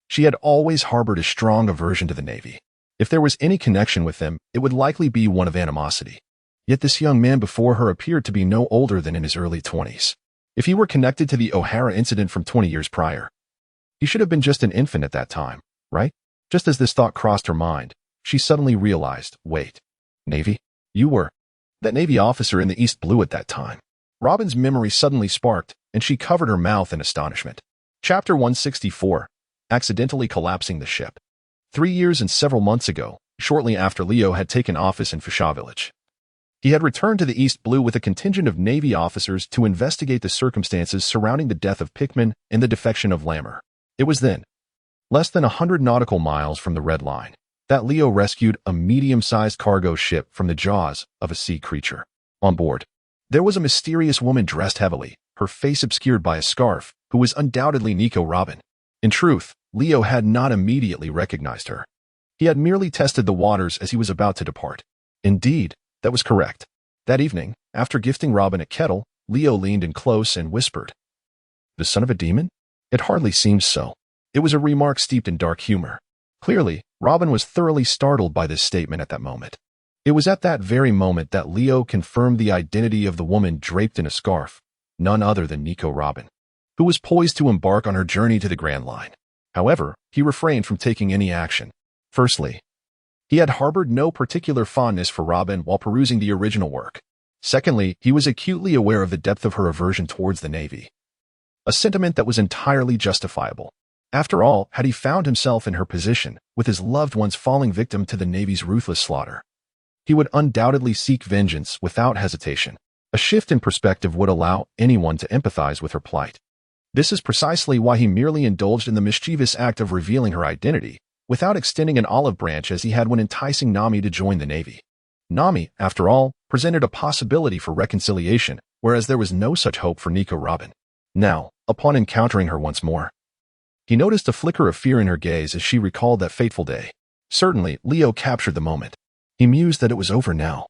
She had always harbored a strong aversion to the Navy. If there was any connection with them, it would likely be one of animosity. Yet this young man before her appeared to be no older than in his early 20s. If he were connected to the O'Hara incident from 20 years prior, he should have been just an infant at that time, right? Just as this thought crossed her mind, she suddenly realized, wait, Navy? You were that Navy officer in the East Blue at that time. Robin's memory suddenly sparked, and she covered her mouth in astonishment. Chapter 164, Accidentally Collapsing the Ship. 3 years and several months ago, shortly after Leo had taken office in Fasha Village, he had returned to the East Blue with a contingent of Navy officers to investigate the circumstances surrounding the death of Pickman and the defection of Lammer. It was then, less than 100 nautical miles from the Red Line, that Leo rescued a medium-sized cargo ship from the jaws of a sea creature. On board, there was a mysterious woman dressed heavily, her face obscured by a scarf, who was undoubtedly Nico Robin. In truth, Leo had not immediately recognized her. He had merely tested the waters as he was about to depart. Indeed, that was correct. That evening, after gifting Robin a kettle, Leo leaned in close and whispered, The son of a demon? It hardly seems so. It was a remark steeped in dark humor. Clearly, Robin was thoroughly startled by this statement at that moment. It was at that very moment that Leo confirmed the identity of the woman draped in a scarf, none other than Nico Robin, who was poised to embark on her journey to the Grand Line. However, he refrained from taking any action. Firstly, he had harbored no particular fondness for Robin while perusing the original work. Secondly, he was acutely aware of the depth of her aversion towards the Navy, a sentiment that was entirely justifiable. After all, had he found himself in her position, with his loved ones falling victim to the Navy's ruthless slaughter, he would undoubtedly seek vengeance without hesitation. A shift in perspective would allow anyone to empathize with her plight. This is precisely why he merely indulged in the mischievous act of revealing her identity, without extending an olive branch as he had when enticing Nami to join the Navy. Nami, after all, presented a possibility for reconciliation, whereas there was no such hope for Nico Robin. Now, upon encountering her once more, he noticed a flicker of fear in her gaze as she recalled that fateful day. Certainly, Leo captured the moment. He mused that it was over now.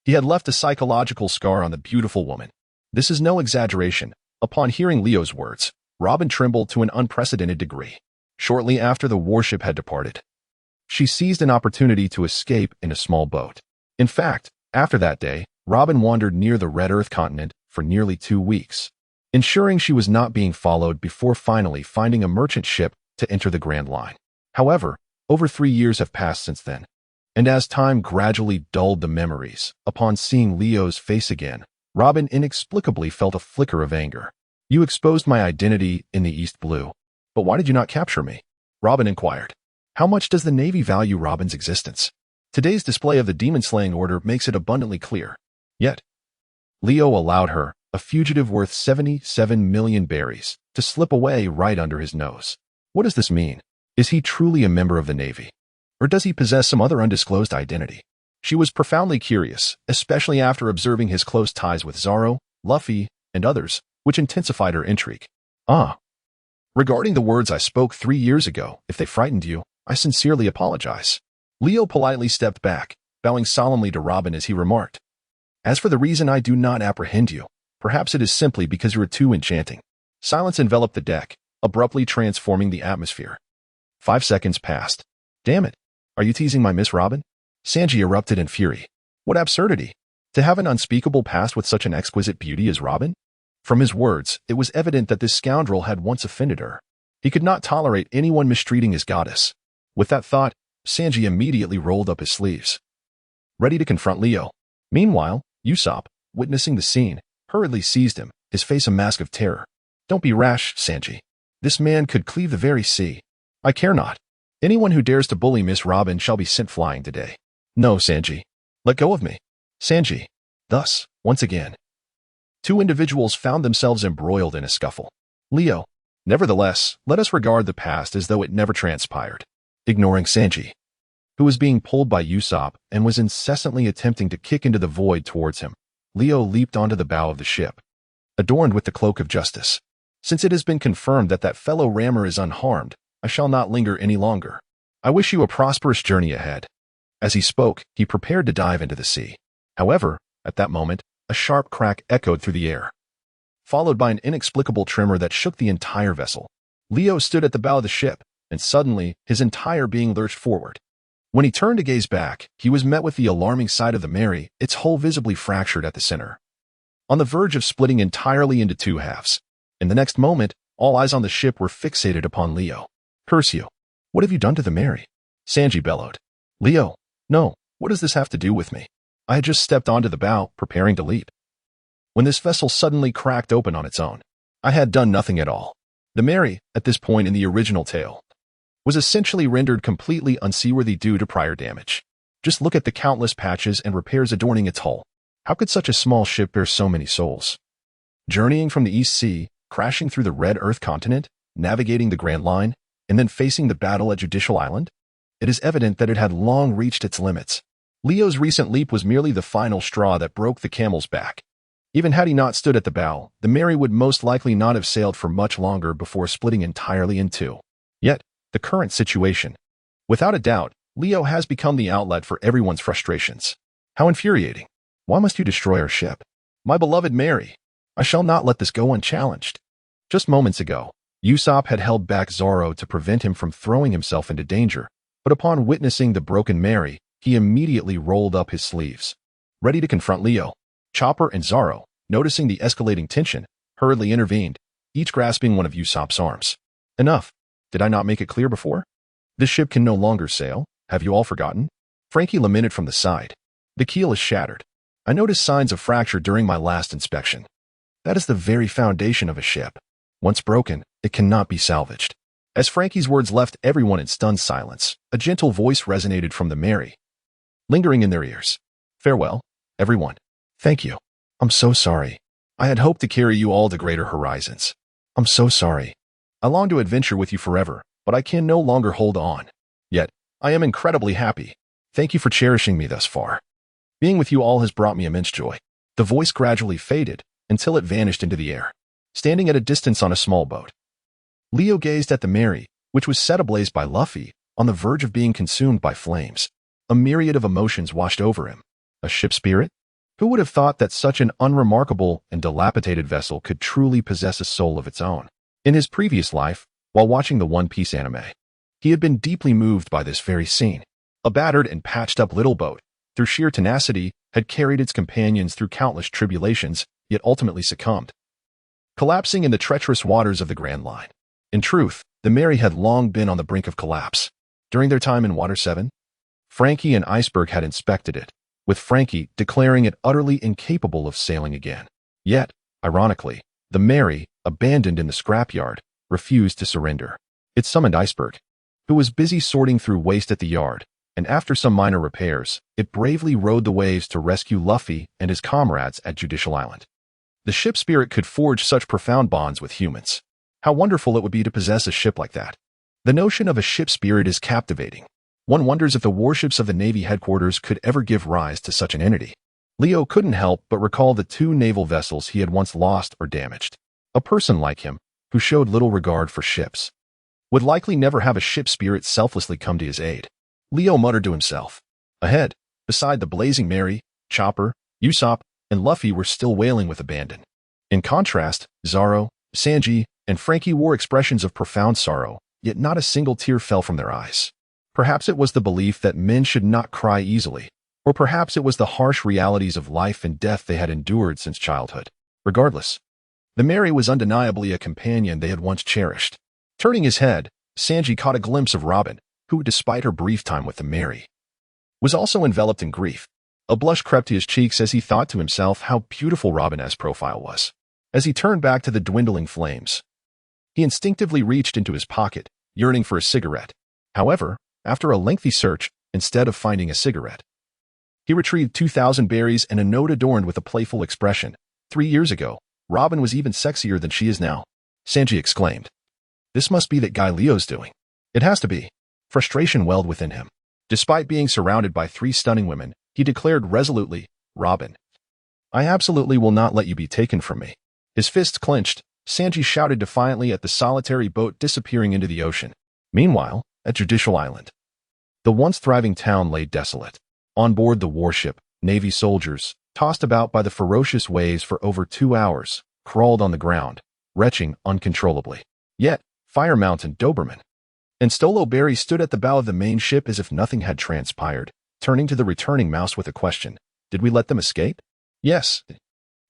He had left a psychological scar on the beautiful woman. This is no exaggeration. Upon hearing Leo's words, Robin trembled to an unprecedented degree. Shortly after the warship had departed, she seized an opportunity to escape in a small boat. In fact, after that day, Robin wandered near the Red Earth continent for nearly 2 weeks, ensuring she was not being followed before finally finding a merchant ship to enter the Grand Line. However, over 3 years have passed since then, and as time gradually dulled the memories, upon seeing Leo's face again, Robin inexplicably felt a flicker of anger. You exposed my identity in the East Blue, but why did you not capture me? Robin inquired. How much does the Navy value Robin's existence? Today's display of the demon-slaying order makes it abundantly clear. Yet, Leo allowed her, a fugitive worth 77 million berries, to slip away right under his nose. What does this mean? Is he truly a member of the Navy? Or does he possess some other undisclosed identity? She was profoundly curious, especially after observing his close ties with Zaro, Luffy, and others, which intensified her intrigue. Regarding the words I spoke 3 years ago, if they frightened you, I sincerely apologize. Leo politely stepped back, bowing solemnly to Robin as he remarked, As for the reason I do not apprehend you, perhaps it is simply because you are too enchanting. Silence enveloped the deck, abruptly transforming the atmosphere. 5 seconds passed. Damn it. Are you teasing my Miss Robin? Sanji erupted in fury. What absurdity! To have an unspeakable past with such an exquisite beauty as Robin? From his words, it was evident that this scoundrel had once offended her. He could not tolerate anyone mistreating his goddess. With that thought, Sanji immediately rolled up his sleeves, ready to confront Leo. Meanwhile, Usopp, witnessing the scene, hurriedly seized him, his face a mask of terror. "Don't be rash, Sanji. This man could cleave the very sea. I care not. Anyone who dares to bully Miss Robin shall be sent flying today. No, Sanji. Let go of me. Sanji." Thus, once again, two individuals found themselves embroiled in a scuffle. Leo, nevertheless, let us regard the past as though it never transpired. Ignoring Sanji, who was being pulled by Usopp and was incessantly attempting to kick into the void towards him, Leo leaped onto the bow of the ship, adorned with the cloak of justice. "Since it has been confirmed that that fellow rammer is unharmed, I shall not linger any longer. I wish you a prosperous journey ahead." As he spoke, he prepared to dive into the sea. However, at that moment, a sharp crack echoed through the air, followed by an inexplicable tremor that shook the entire vessel. Leo stood at the bow of the ship, and suddenly, his entire being lurched forward. When he turned to gaze back, he was met with the alarming sight of the Mary, its hull visibly fractured at the center, on the verge of splitting entirely into two halves. In the next moment, all eyes on the ship were fixated upon Leo. "Curse you! What have you done to the Mary?" Sanji bellowed. "Leo, no, what does this have to do with me? I had just stepped onto the bow, preparing to leap, when this vessel suddenly cracked open on its own. I had done nothing at all." The Mary, at this point in the original tale, was essentially rendered completely unseaworthy due to prior damage. Just look at the countless patches and repairs adorning its hull. How could such a small ship bear so many souls? Journeying from the East Sea, crashing through the Red Earth continent, navigating the Grand Line, and then facing the battle at Judicial Island? It is evident that it had long reached its limits. Leo's recent leap was merely the final straw that broke the camel's back. Even had he not stood at the bow, the Mary would most likely not have sailed for much longer before splitting entirely in two. Yet, the current situation. Without a doubt, Leo has become the outlet for everyone's frustrations. How infuriating. Why must you destroy our ship? My beloved Mary, I shall not let this go unchallenged. Just moments ago, Usopp had held back Zoro to prevent him from throwing himself into danger, but upon witnessing the broken Mary, he immediately rolled up his sleeves, ready to confront Leo. Chopper and Zoro, noticing the escalating tension, hurriedly intervened, each grasping one of Usopp's arms. "Enough. Did I not make it clear before? This ship can no longer sail. Have you all forgotten?" Frankie lamented from the side. "The keel is shattered. I noticed signs of fracture during my last inspection. That is the very foundation of a ship. Once broken, it cannot be salvaged." As Frankie's words left everyone in stunned silence, a gentle voice resonated from the Mary, lingering in their ears. "Farewell, everyone. Thank you. I'm so sorry. I had hoped to carry you all to greater horizons. I'm so sorry. I long to adventure with you forever, but I can no longer hold on. Yet, I am incredibly happy. Thank you for cherishing me thus far. Being with you all has brought me immense joy." The voice gradually faded until it vanished into the air. Standing at a distance on a small boat, Leo gazed at the Mary, which was set ablaze by Luffy, on the verge of being consumed by flames. A myriad of emotions washed over him. A ship spirit? Who would have thought that such an unremarkable and dilapidated vessel could truly possess a soul of its own? In his previous life, while watching the One Piece anime, he had been deeply moved by this very scene. A battered and patched-up little boat, through sheer tenacity, had carried its companions through countless tribulations, yet ultimately succumbed, collapsing in the treacherous waters of the Grand Line. In truth, the Mary had long been on the brink of collapse. During their time in Water 7, Frankie and Iceberg had inspected it, with Frankie declaring it utterly incapable of sailing again. Yet, ironically, the Mary, abandoned in the scrapyard, refused to surrender. It summoned Iceberg, who was busy sorting through waste at the yard, and after some minor repairs, it bravely rode the waves to rescue Luffy and his comrades at Judicial Island. The ship spirit could forge such profound bonds with humans. How wonderful it would be to possess a ship like that. The notion of a ship spirit is captivating. One wonders if the warships of the Navy headquarters could ever give rise to such an entity. Leo couldn't help but recall the two naval vessels he had once lost or damaged. A person like him, who showed little regard for ships, would likely never have a ship spirit selflessly come to his aid. Leo muttered to himself. Ahead, beside the blazing Mary, Chopper, Usopp, and Luffy were still wailing with abandon. In contrast, Zoro, Sanji, and Frankie wore expressions of profound sorrow, yet not a single tear fell from their eyes. Perhaps it was the belief that men should not cry easily, or perhaps it was the harsh realities of life and death they had endured since childhood. Regardless, the Mary was undeniably a companion they had once cherished. Turning his head, Sanji caught a glimpse of Robin, who, despite her brief time with the Mary, was also enveloped in grief. A blush crept to his cheeks as he thought to himself how beautiful Robin's profile was. As he turned back to the dwindling flames, he instinctively reached into his pocket, yearning for a cigarette. However, after a lengthy search, instead of finding a cigarette, he retrieved 2,000 berries and a note adorned with a playful expression. 3 years ago, Robin was even sexier than she is now, Sanji exclaimed. This must be that guy Leo's doing. It has to be. Frustration welled within him. Despite being surrounded by 3 stunning women, he declared resolutely, Robin, I absolutely will not let you be taken from me. His fists clenched, Sanji shouted defiantly at the solitary boat disappearing into the ocean. Meanwhile, at Judicial Island, the once thriving town lay desolate. On board the warship, Navy soldiers, tossed about by the ferocious waves for over 2 hours, crawled on the ground, retching uncontrollably. Yet, Fire Mountain Doberman and Stolo Berry stood at the bow of the main ship as if nothing had transpired, turning to the returning mouse with a question. Did we let them escape? Yes.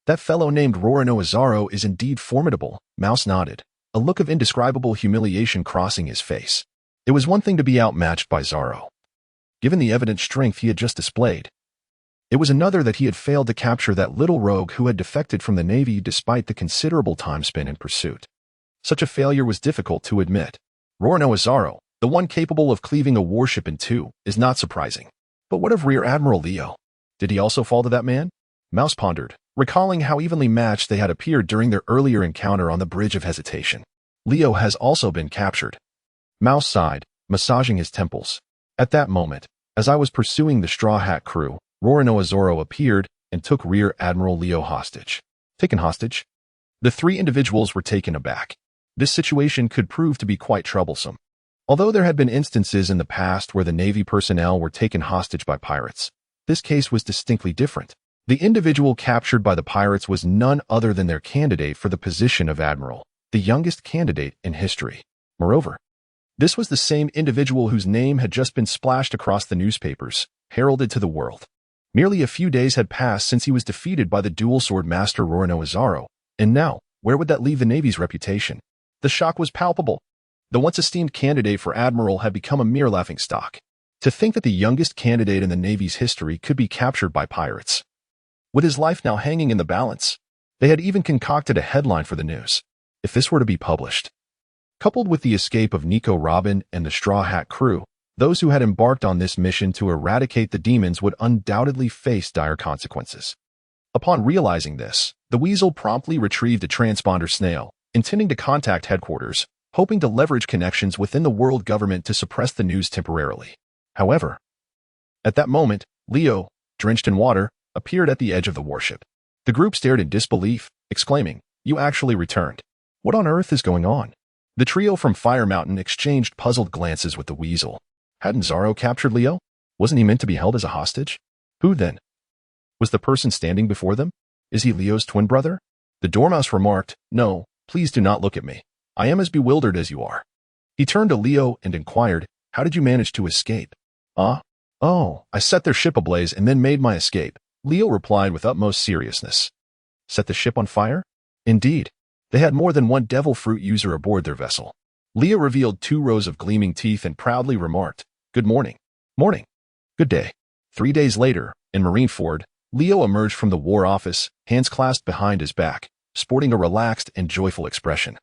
That fellow named Roronoa is indeed formidable, Mouse nodded, a look of indescribable humiliation crossing his face. It was one thing to be outmatched by Zoro, given the evident strength he had just displayed. It was another that he had failed to capture that little rogue who had defected from the Navy despite the considerable time spent in pursuit. Such a failure was difficult to admit. Roronoa, the one capable of cleaving a warship in 2, is not surprising. But what of Rear Admiral Leo? Did he also fall to that man? Mouse pondered, recalling how evenly matched they had appeared during their earlier encounter on the Bridge of Hesitation. Leo has also been captured. Mouse sighed, massaging his temples. At that moment, as I was pursuing the Straw Hat crew, Roronoa appeared and took Rear Admiral Leo hostage. Taken hostage? The 3 individuals were taken aback. This situation could prove to be quite troublesome. Although there had been instances in the past where the Navy personnel were taken hostage by pirates, this case was distinctly different. The individual captured by the pirates was none other than their candidate for the position of Admiral, the youngest candidate in history. Moreover, this was the same individual whose name had just been splashed across the newspapers, heralded to the world. Merely a few days had passed since he was defeated by the dual-sword master Roronoa, and now, where would that leave the Navy's reputation? The shock was palpable. The once esteemed candidate for Admiral had become a mere laughingstock. To think that the youngest candidate in the Navy's history could be captured by pirates, with his life now hanging in the balance. They had even concocted a headline for the news. If this were to be published, coupled with the escape of Nico Robin and the Straw Hat crew, those who had embarked on this mission to eradicate the demons would undoubtedly face dire consequences. Upon realizing this, the Weasel promptly retrieved a transponder snail, intending to contact headquarters, hoping to leverage connections within the world government to suppress the news temporarily. However, at that moment, Leo, drenched in water, appeared at the edge of the warship. The group stared in disbelief, exclaiming, "You actually returned. What on earth is going on?" The trio from Fire Mountain exchanged puzzled glances with the Weasel. Hadn't Zoro captured Leo? Wasn't he meant to be held as a hostage? Who then was the person standing before them? Is he Leo's twin brother? The Dormouse remarked, "No, please do not look at me. I am as bewildered as you are." He turned to Leo and inquired, "How did you manage to escape?" Oh, I set their ship ablaze and then made my escape," Leo replied with utmost seriousness. Set the ship on fire? Indeed. They had more than one devil fruit user aboard their vessel. Leo revealed 2 rows of gleaming teeth and proudly remarked, "Good morning." "Morning." "Good day." 3 days later, in Marineford, Leo emerged from the War Office, hands clasped behind his back, sporting a relaxed and joyful expression,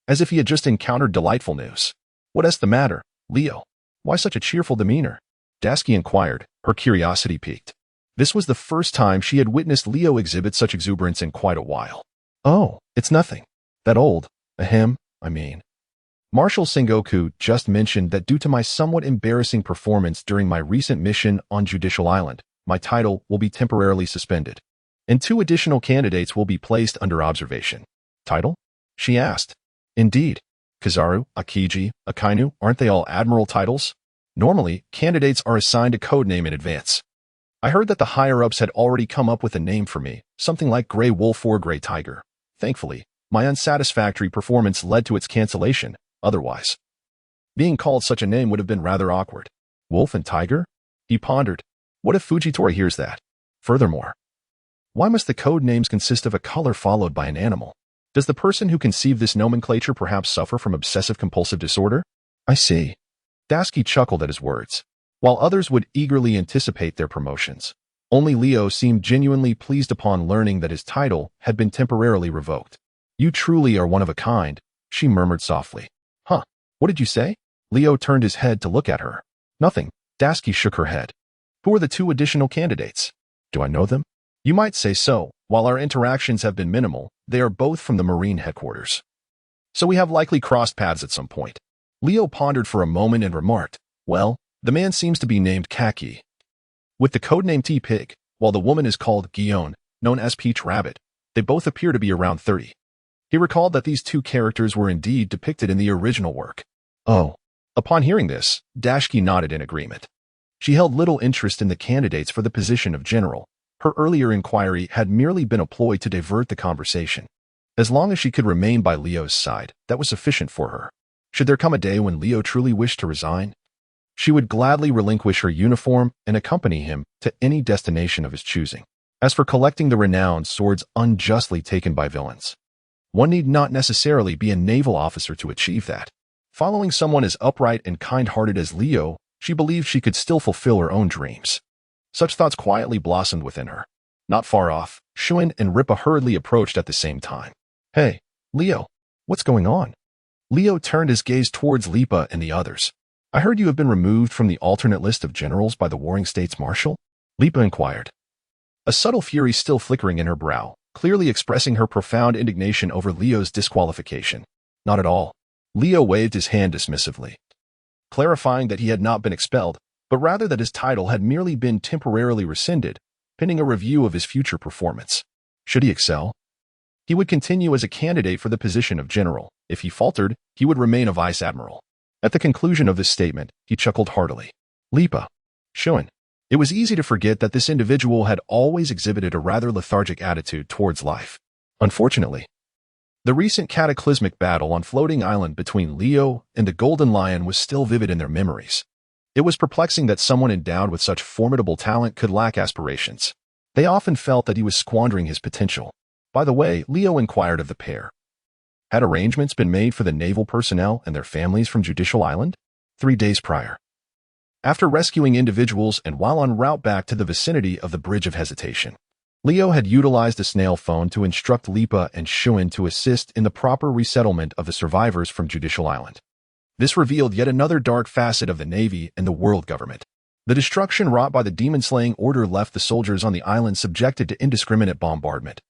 as if he had just encountered delightful news. "What's the matter, Leo? Why such a cheerful demeanor?" Dasky inquired, her curiosity piqued. This was the first time she had witnessed Leo exhibit such exuberance in quite a while. "Oh, it's nothing. That old, Marshal Sengoku just mentioned that due to my somewhat embarrassing performance during my recent mission on Judicial Island, my title will be temporarily suspended, and 2 additional candidates will be placed under observation." "Title?" she asked. "Indeed. Kizaru, Akiji, Akainu, aren't they all admiral titles? Normally, candidates are assigned a codename in advance. I heard that the higher-ups had already come up with a name for me, something like Grey Wolf or Grey Tiger. Thankfully, my unsatisfactory performance led to its cancellation. Otherwise, being called such a name would have been rather awkward." "Wolf and Tiger?" He pondered. What if Fujitora hears that? Furthermore, why must the code names consist of a color followed by an animal? Does the person who conceived this nomenclature perhaps suffer from obsessive-compulsive disorder? I see. Dasky chuckled at his words. While others would eagerly anticipate their promotions, Only Leo seemed genuinely pleased upon learning that his title had been temporarily revoked. "You truly are one of a kind," she murmured softly. "Huh, what did you say?" Leo turned his head to look at her. "Nothing." Dasky shook her head. "Who are the two additional candidates? Do I know them?" "You might say so. While our interactions have been minimal, they are both from the Marine headquarters. So we have likely crossed paths at some point." Leo pondered for a moment and remarked, "Well, the man seems to be named Khaki, with the codename T-Pig, while the woman is called Guillaume, known as Peach Rabbit. They both appear to be around 30. He recalled that these two characters were indeed depicted in the original work. "Oh." Upon hearing this, Dashki nodded in agreement. She held little interest in the candidates for the position of general. Her earlier inquiry had merely been a ploy to divert the conversation. As long as she could remain by Leo's side, that was sufficient for her. Should there come a day when Leo truly wished to resign, she would gladly relinquish her uniform and accompany him to any destination of his choosing. As for collecting the renowned swords unjustly taken by villains, one need not necessarily be a naval officer to achieve that. Following someone as upright and kind-hearted as Leo, she believed she could still fulfill her own dreams. Such thoughts quietly blossomed within her. Not far off, Shuin and Ripa hurriedly approached at the same time. "Hey, Leo, what's going on?" Leo turned his gaze towards Lipa and the others. "I heard you have been removed from the alternate list of generals by the Warring States Marshal?" Lipa inquired, a subtle fury still flickering in her brow, clearly expressing her profound indignation over Leo's disqualification. "Not at all." Leo waved his hand dismissively, clarifying that he had not been expelled, but rather that his title had merely been temporarily rescinded, pending a review of his future performance. Should he excel, he would continue as a candidate for the position of general. If he faltered, he would remain a vice admiral. At the conclusion of this statement, he chuckled heartily. Lipa, Shuin. It was easy to forget that this individual had always exhibited a rather lethargic attitude towards life. Unfortunately, the recent cataclysmic battle on Floating Island between Leo and the Golden Lion was still vivid in their memories. It was perplexing that someone endowed with such formidable talent could lack aspirations. They often felt that he was squandering his potential. By the way, Leo inquired of the pair. Had arrangements been made for the naval personnel and their families from Judicial Island? 3 days prior, after rescuing individuals and while en route back to the vicinity of the Bridge of Hesitation, Leo had utilized a snail phone to instruct Lipa and Shuin to assist in the proper resettlement of the survivors from Judicial Island. This revealed yet another dark facet of the Navy and the world government. The destruction wrought by the demon-slaying order left the soldiers on the island subjected to indiscriminate bombardment,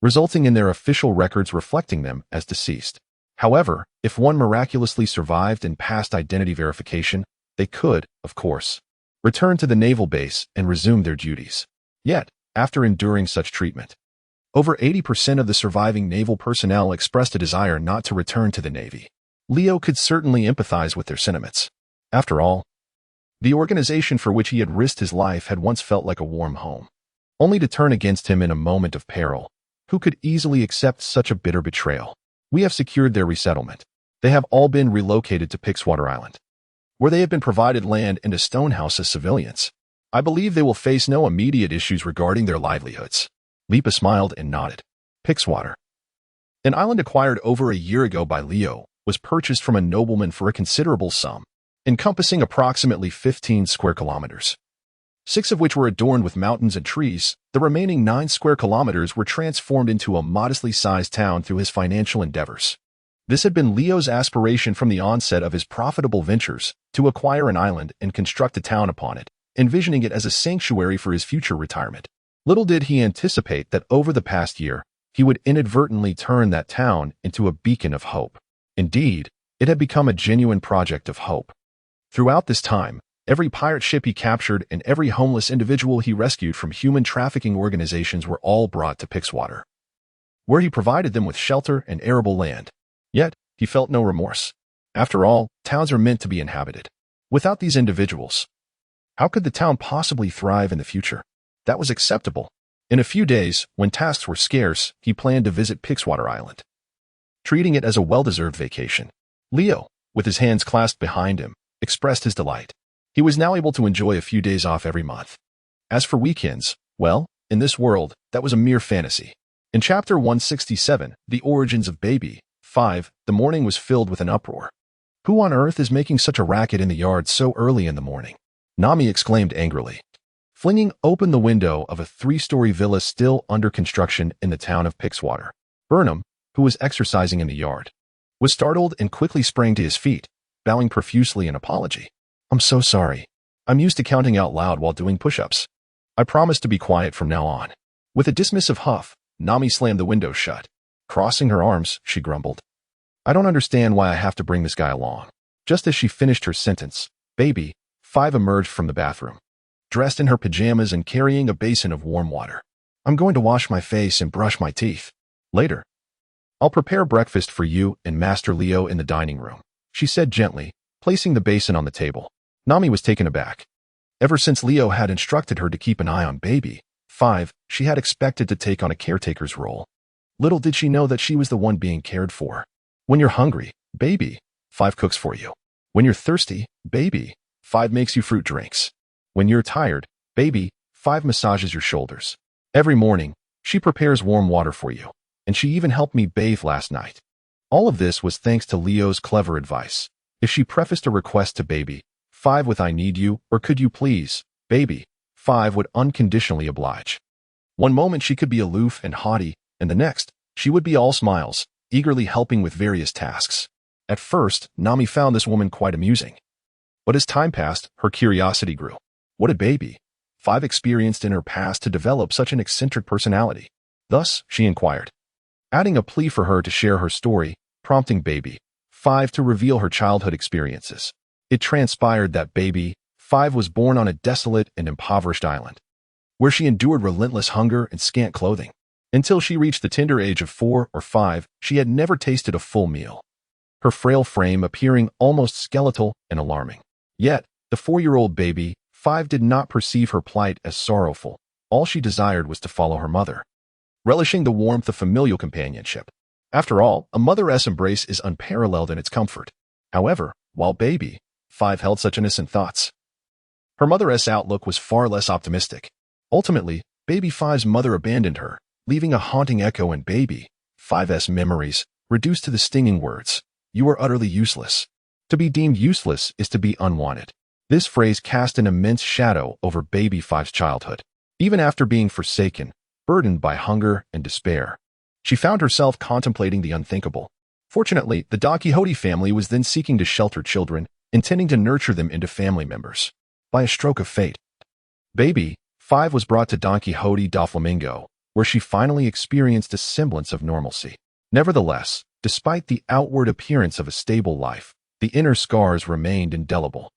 resulting in their official records reflecting them as deceased. However, if one miraculously survived and passed identity verification, they could, of course, return to the naval base and resume their duties. Yet, after enduring such treatment, over 80% of the surviving naval personnel expressed a desire not to return to the Navy. Leo could certainly empathize with their sentiments. After all, the organization for which he had risked his life had once felt like a warm home, only to turn against him in a moment of peril. Who could easily accept such a bitter betrayal? We have secured their resettlement. They have all been relocated to Pixwater Island, where they have been provided land and a stone house as civilians. I believe they will face no immediate issues regarding their livelihoods. Lipa smiled and nodded. Pixwater, an island acquired over a year ago by Leo, was purchased from a nobleman for a considerable sum, encompassing approximately 15 square kilometers, 6 of which were adorned with mountains and trees. The remaining 9 square kilometers were transformed into a modestly sized town through his financial endeavors. This had been Leo's aspiration from the onset of his profitable ventures, to acquire an island and construct a town upon it, envisioning it as a sanctuary for his future retirement. Little did he anticipate that over the past year, he would inadvertently turn that town into a beacon of hope. Indeed, it had become a genuine project of hope. Throughout this time, every pirate ship he captured and every homeless individual he rescued from human trafficking organizations were all brought to Pixwater, where he provided them with shelter and arable land. Yet, he felt no remorse. After all, towns are meant to be inhabited. Without these individuals, how could the town possibly thrive in the future? That was acceptable. In a few days, when tasks were scarce, he planned to visit Pixwater Island, treating it as a well-deserved vacation. Leo, with his hands clasped behind him, expressed his delight. He was now able to enjoy a few days off every month. As for weekends, well, in this world, that was a mere fantasy. In Chapter 167, The Origins of Baby 5, the morning was filled with an uproar. Who on earth is making such a racket in the yard so early in the morning? Nami exclaimed angrily. flinging open the window of a 3-story villa still under construction in the town of Pixwater. Burnham, who was exercising in the yard, was startled and quickly sprang to his feet, bowing profusely in apology. "I'm so sorry. I'm used to counting out loud while doing push-ups. I promise to be quiet from now on." With a dismissive huff, Nami slammed the window shut. Crossing her arms, she grumbled, "I don't understand why I have to bring this guy along." Just as she finished her sentence, Baby 5 emerged from the bathroom, dressed in her pajamas and carrying a basin of warm water. "I'm going to wash my face and brush my teeth. Later, I'll prepare breakfast for you and Master Leo in the dining room," she said gently, placing the basin on the table. Nami was taken aback. Ever since Leo had instructed her to keep an eye on Baby 5, she had expected to take on a caretaker's role. Little did she know that she was the one being cared for. When you're hungry, Baby 5 cooks for you. When you're thirsty, Baby 5 makes you fruit drinks. When you're tired, Baby 5 massages your shoulders. Every morning, she prepares warm water for you, and she even helped me bathe last night. All of this was thanks to Leo's clever advice. If she prefaced a request to Baby 5 with "I need you" or "could you please," Baby 5 would unconditionally oblige. One moment she could be aloof and haughty, and the next, she would be all smiles, eagerly helping with various tasks. At first, Nami found this woman quite amusing. But as time passed, her curiosity grew. What had Baby 5 experienced in her past to develop such an eccentric personality? Thus, she inquired, adding a plea for her to share her story, prompting Baby 5 to reveal her childhood experiences. It transpired that Baby 5 was born on a desolate and impoverished island, where she endured relentless hunger and scant clothing. Until she reached the tender age of 4 or 5, she had never tasted a full meal, her frail frame appearing almost skeletal and alarming. Yet, the 4-year-old Baby 5 did not perceive her plight as sorrowful. All she desired was to follow her mother, relishing the warmth of familial companionship. After all, a mother's embrace is unparalleled in its comfort. However, while Baby 5 held such innocent thoughts, her mother's outlook was far less optimistic. Ultimately, Baby 5's mother abandoned her, leaving a haunting echo in Baby 5's memories, reduced to the stinging words, "You are utterly useless." To be deemed useless is to be unwanted. This phrase cast an immense shadow over Baby 5's childhood. Even after being forsaken, burdened by hunger and despair, she found herself contemplating the unthinkable. Fortunately, the Don Quixote family was then seeking to shelter children, intending to nurture them into family members. By a stroke of fate, Baby 5 was brought to Don Quixote da Flamingo, where she finally experienced a semblance of normalcy. Nevertheless, despite the outward appearance of a stable life, the inner scars remained indelible.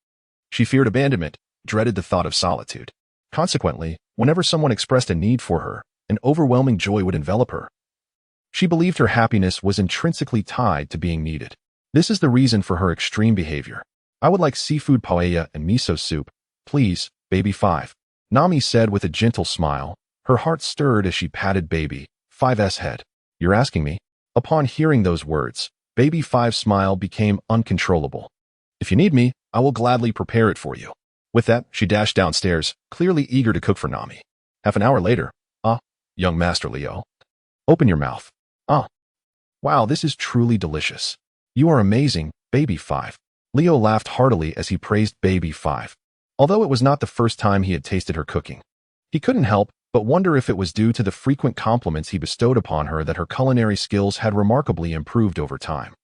She feared abandonment, dreaded the thought of solitude. Consequently, whenever someone expressed a need for her, an overwhelming joy would envelop her. She believed her happiness was intrinsically tied to being needed. This is the reason for her extreme behavior. "I would like seafood paella and miso soup, please, Baby 5. Nami said with a gentle smile. Her heart stirred as she patted Baby 5's head. "You're asking me?" Upon hearing those words, Baby 5's smile became uncontrollable. "If you need me, I will gladly prepare it for you." With that, she dashed downstairs, clearly eager to cook for Nami. Half an hour later, young Master Leo. Open your mouth. Wow, this is truly delicious. You are amazing, Baby 5. Leo laughed heartily as he praised Baby 5. Although it was not the first time he had tasted her cooking, he couldn't help but wonder if it was due to the frequent compliments he bestowed upon her that her culinary skills had remarkably improved over time.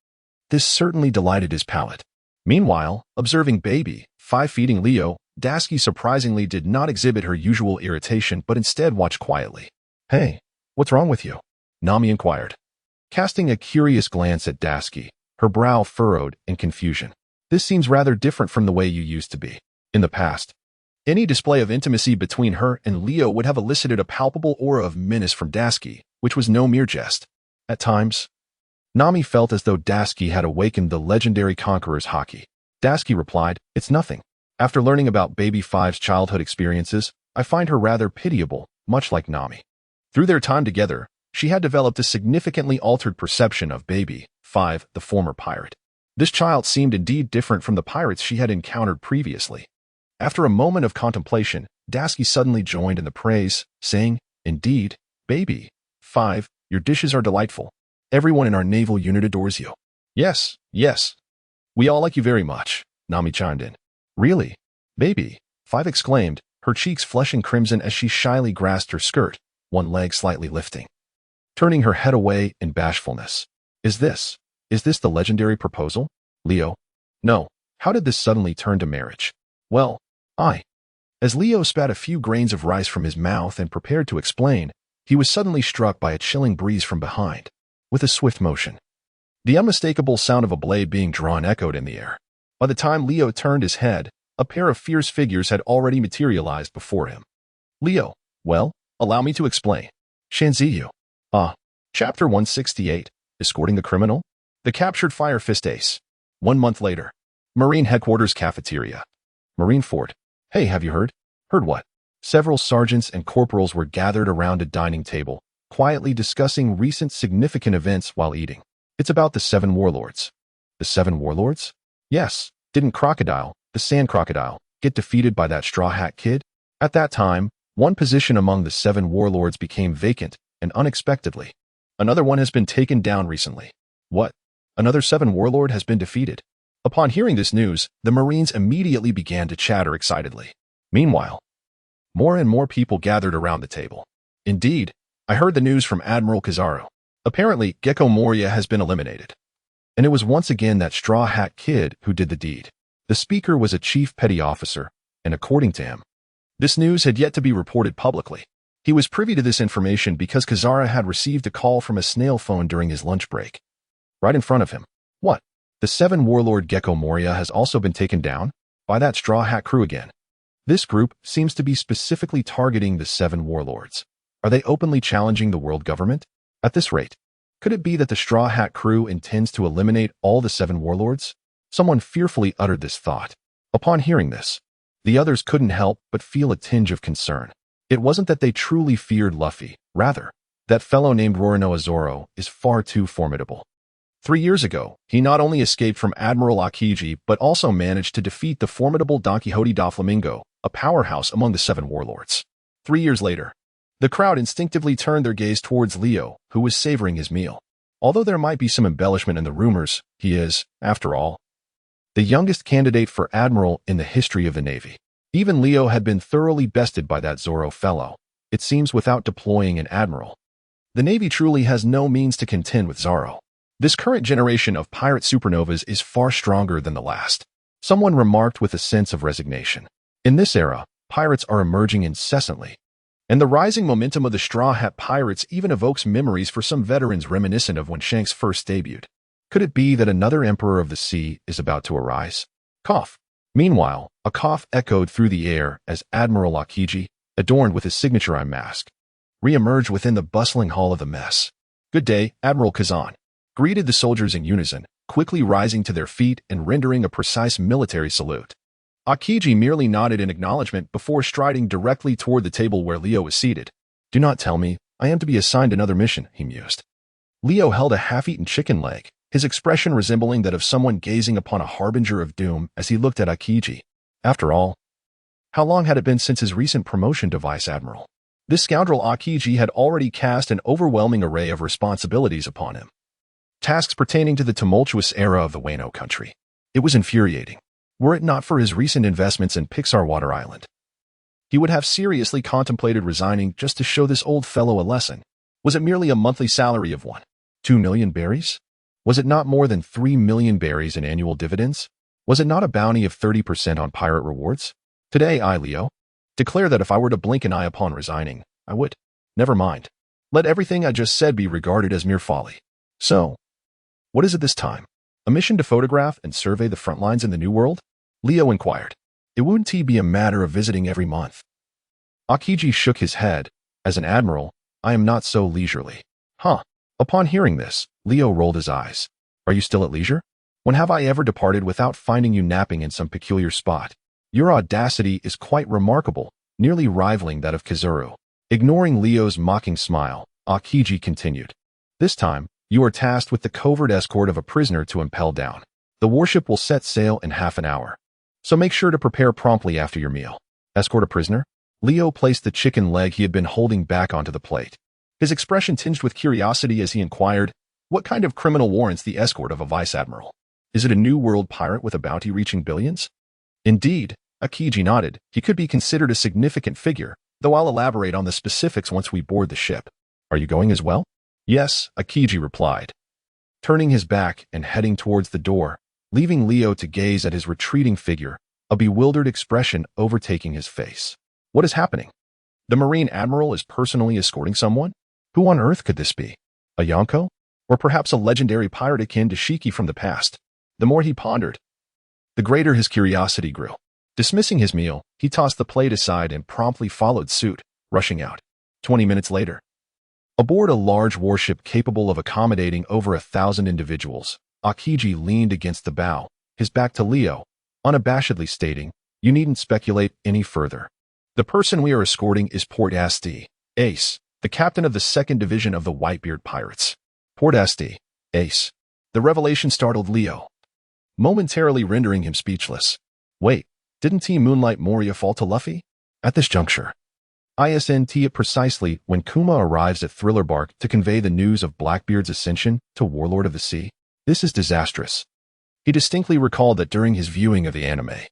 This certainly delighted his palate. Meanwhile, observing Baby 5 feeding Leo, Dasky surprisingly did not exhibit her usual irritation but instead watched quietly. "Hey, what's wrong with you?" Nami inquired. Casting a curious glance at Dasky, her brow furrowed in confusion. "This seems rather different from the way you used to be. In the past, any display of intimacy between her and Leo would have elicited a palpable aura of menace from Dasky, which was no mere jest. At times, Nami felt as though Dasky had awakened the legendary conqueror's haki. Dasky replied, "It's nothing. After learning about Baby 5's childhood experiences, I find her rather pitiable, much like Nami." Through their time together, she had developed a significantly altered perception of Baby 5, the former pirate. This child seemed indeed different from the pirates she had encountered previously. After a moment of contemplation, Dasky suddenly joined in the praise, saying, "Indeed, Baby 5, your dishes are delightful. Everyone in our naval unit adores you." Yes. We all like you very much," Nami chimed in. "Really?" Baby 5 exclaimed, her cheeks flushing crimson as she shyly grasped her skirt, one leg slightly lifting. Turning her head away in bashfulness. Is this the legendary proposal? Leo? No. How did this suddenly turn to marriage? Well, As Leo spat a few grains of rice from his mouth and prepared to explain, he was suddenly struck by a chilling breeze from behind. With a swift motion, the unmistakable sound of a blade being drawn echoed in the air. By the time Leo turned his head, a pair of fierce figures had already materialized before him. Leo, well, allow me to explain. Shanziyu. Chapter 168, Escorting the Criminal? The Captured Fire Fist Ace. 1 month later. Marine Headquarters Cafeteria. Marine Fort. Hey, have you heard? Heard what? Several sergeants and corporals were gathered around a dining table, quietly discussing recent significant events while eating. It's about the 7 warlords. The 7 warlords? Yes. Didn't Crocodile, the sand crocodile, get defeated by that straw hat kid? At that time, one position among the 7 warlords became vacant, and unexpectedly, another one has been taken down recently. What? Another 7 warlord has been defeated? Upon hearing this news, the Marines immediately began to chatter excitedly. Meanwhile, more and more people gathered around the table. Indeed, I heard the news from Admiral Kizaru. Apparently, Gecko Moria has been eliminated. And it was once again that straw hat kid who did the deed. The speaker was a chief petty officer, and according to him, this news had yet to be reported publicly. He was privy to this information because Kizaru had received a call from a snail phone during his lunch break. Right in front of him. What? The 7 warlord Gecko Moria has also been taken down? By that straw hat crew again. This group seems to be specifically targeting the 7 warlords. Are they openly challenging the world government? At this rate, could it be that the straw hat crew intends to eliminate all the 7 warlords? Someone fearfully uttered this thought. Upon hearing this, the others couldn't help but feel a tinge of concern. It wasn't that they truly feared Luffy. Rather, that fellow named Roronoa Zoro is far too formidable. 3 years ago, he not only escaped from Admiral Akiji but also managed to defeat the formidable Don Quixote da Flamingo, a powerhouse among the 7 warlords. 3 years later, the crowd instinctively turned their gaze towards Leo, who was savoring his meal. Although there might be some embellishment in the rumors, he is, after all, the youngest candidate for Admiral in the history of the Navy. Even Leo had been thoroughly bested by that Zoro fellow, it seems without deploying an Admiral. The Navy truly has no means to contend with Zoro. This current generation of pirate supernovas is far stronger than the last. Someone remarked with a sense of resignation. In this era, pirates are emerging incessantly, and the rising momentum of the Straw Hat Pirates even evokes memories for some veterans reminiscent of when Shanks first debuted. Could it be that another Emperor of the Sea is about to arise? Cough. Meanwhile, a cough echoed through the air as Admiral Akiji, adorned with his signature eye mask, re-emerged within the bustling hall of the mess. Good day, Admiral Kazan, greeted the soldiers in unison, quickly rising to their feet and rendering a precise military salute. Akiji merely nodded in acknowledgement before striding directly toward the table where Leo was seated. Do not tell me I am to be assigned another mission, he mused. Leo held a half-eaten chicken leg, his expression resembling that of someone gazing upon a harbinger of doom as he looked at Akiji. After all, how long had it been since his recent promotion to Vice Admiral? This scoundrel Akiji had already cast an overwhelming array of responsibilities upon him. Tasks pertaining to the tumultuous era of the Wano country. It was infuriating. Were it not for his recent investments in Pixar Water Island, he would have seriously contemplated resigning just to show this old fellow a lesson. Was it merely a monthly salary of 2 million berries? Was it not more than 3 million berries in annual dividends? Was it not a bounty of 30% on pirate rewards? Today I, Leo, declare that if I were to blink an eye upon resigning, I would. Never mind. Let everything I just said be regarded as mere folly. So, what is it this time? A mission to photograph and survey the front lines in the New World? Leo inquired. It wouldn't be a matter of visiting every month. Akiji shook his head. As an admiral, I am not so leisurely. Huh. Upon hearing this, Leo rolled his eyes. Are you still at leisure? When have I ever departed without finding you napping in some peculiar spot? Your audacity is quite remarkable, nearly rivaling that of Kizaru. Ignoring Leo's mocking smile, Akiji continued. This time, you are tasked with the covert escort of a prisoner to impel down. The warship will set sail in half an hour, so make sure to prepare promptly after your meal. Escort a prisoner? Leo placed the chicken leg he had been holding back onto the plate. His expression tinged with curiosity as he inquired, what kind of criminal warrants the escort of a vice admiral? Is it a New World pirate with a bounty reaching billions? Indeed, Akiji nodded. He could be considered a significant figure, though I'll elaborate on the specifics once we board the ship. Are you going as well? Yes, Akiji replied, turning his back and heading towards the door, leaving Leo to gaze at his retreating figure, a bewildered expression overtaking his face. What is happening? The Marine Admiral is personally escorting someone? Who on earth could this be? A Yonko? Or perhaps a legendary pirate akin to Shiki from the past? The more he pondered, the greater his curiosity grew. Dismissing his meal, he tossed the plate aside and promptly followed suit, rushing out. 20 minutes later, aboard a large warship capable of accommodating over 1,000 individuals, Akiji leaned against the bow, his back to Leo, unabashedly stating, "You needn't speculate any further. The person we are escorting is Port-Asti, Ace, the captain of the 2nd Division of the Whitebeard Pirates." Port-Asti, Ace. The revelation startled Leo, momentarily rendering him speechless. Wait, didn't Team Moonlight Moria fall to Luffy? At this juncture, ISNT precisely when Kuma arrives at Thriller Bark to convey the news of Blackbeard's ascension to Warlord of the Sea. This is disastrous. He distinctly recalled that during his viewing of the anime,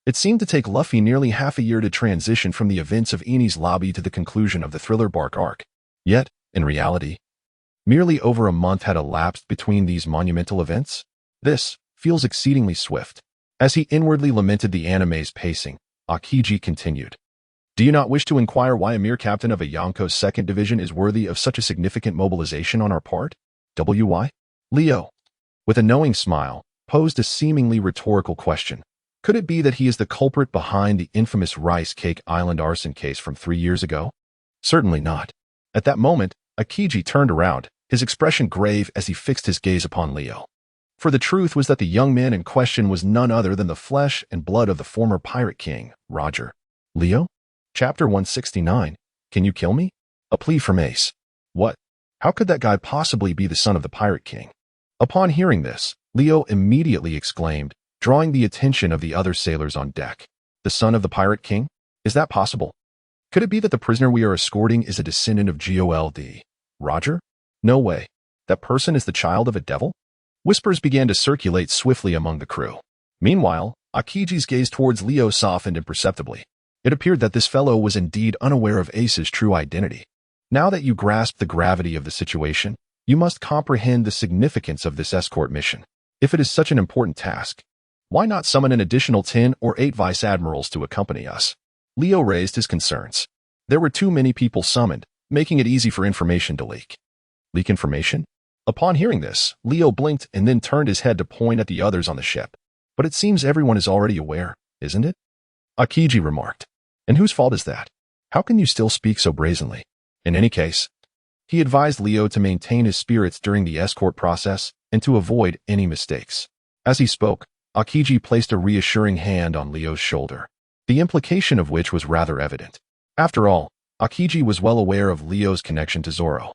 it seemed to take Luffy nearly half a year to transition from the events of Enies Lobby to the conclusion of the Thriller Bark arc. Yet, in reality, merely over a month had elapsed between these monumental events. This feels exceedingly swift. As he inwardly lamented the anime's pacing, Akiji continued. Do you not wish to inquire why a mere captain of a Yonko's 2nd Division is worthy of such a significant mobilization on our part? Why? Leo, with a knowing smile, posed a seemingly rhetorical question. Could it be that he is the culprit behind the infamous Rice Cake Island arson case from 3 years ago? Certainly not. At that moment, Akiji turned around, his expression grave as he fixed his gaze upon Leo. For the truth was that the young man in question was none other than the flesh and blood of the former pirate king, Roger. Leo? Chapter 169. Can you kill me? A plea from Ace. What? How could that guy possibly be the son of the pirate king? Upon hearing this, Leo immediately exclaimed, drawing the attention of the other sailors on deck. The son of the pirate king? Is that possible? Could it be that the prisoner we are escorting is a descendant of Gold? Roger? No way. That person is the child of a devil? Whispers began to circulate swiftly among the crew. Meanwhile, Akiji's gaze towards Leo softened imperceptibly. It appeared that this fellow was indeed unaware of Ace's true identity. Now that you grasp the gravity of the situation, you must comprehend the significance of this escort mission. If it is such an important task, why not summon an additional 10 or 8 vice admirals to accompany us? Leo raised his concerns. There were too many people summoned, making it easy for information to leak. Leak information? Upon hearing this, Leo blinked and then turned his head to point at the others on the ship. But it seems everyone is already aware, isn't it? Akiji remarked. And whose fault is that? How can you still speak so brazenly? In any case, he advised Leo to maintain his spirits during the escort process and to avoid any mistakes. As he spoke, Akiji placed a reassuring hand on Leo's shoulder, the implication of which was rather evident. After all, Akiji was well aware of Leo's connection to Zoro.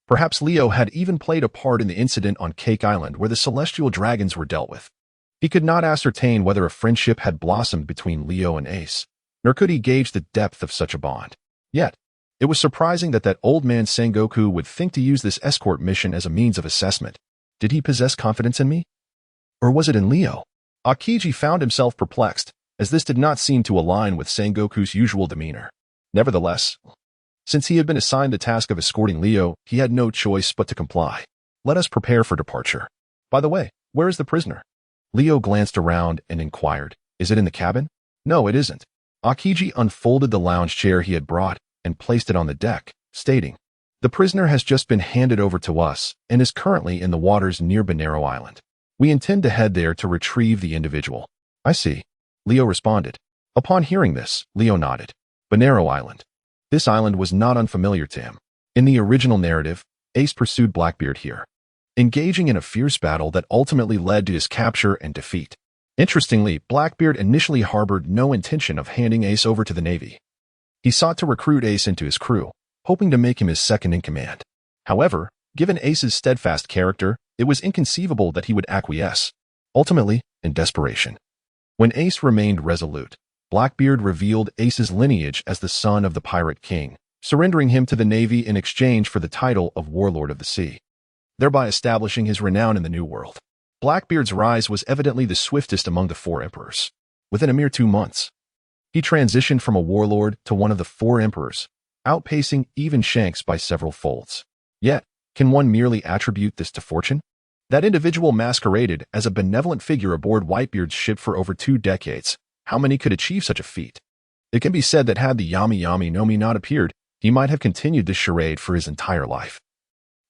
Perhaps Leo had even played a part in the incident on Cake Island where the celestial dragons were dealt with. He could not ascertain whether a friendship had blossomed between Leo and Ace, nor could he gauge the depth of such a bond. Yet, it was surprising that old man Sengoku would think to use this escort mission as a means of assessment. Did he possess confidence in me? Or was it in Leo? Akiji found himself perplexed, as this did not seem to align with Sengoku's usual demeanor. Nevertheless, since he had been assigned the task of escorting Leo, he had no choice but to comply. Let us prepare for departure. By the way, where is the prisoner? Leo glanced around and inquired, is it in the cabin? No, it isn't. Akiji unfolded the lounge chair he had brought and placed it on the deck, stating, the prisoner has just been handed over to us and is currently in the waters near Bonero Island. We intend to head there to retrieve the individual. I see. Leo responded. Upon hearing this, Leo nodded. Bonero Island. This island was not unfamiliar to him. In the original narrative, Ace pursued Blackbeard here, engaging in a fierce battle that ultimately led to his capture and defeat. Interestingly, Blackbeard initially harbored no intention of handing Ace over to the Navy. He sought to recruit Ace into his crew, hoping to make him his second-in-command. However, given Ace's steadfast character, it was inconceivable that he would acquiesce, ultimately, in desperation. When Ace remained resolute, Blackbeard revealed Ace's lineage as the son of the Pirate King, surrendering him to the Navy in exchange for the title of Warlord of the Sea, thereby establishing his renown in the New World. Blackbeard's rise was evidently the swiftest among the 4 emperors. Within a mere 2 months, He transitioned from a warlord to one of the four emperors, outpacing even Shanks by several folds. Yet, can one merely attribute this to fortune? That individual masqueraded as a benevolent figure aboard Whitebeard's ship for over 2 decades. How many could achieve such a feat? It can be said that had the Yami Yami no Mi not appeared, he might have continued this charade for his entire life,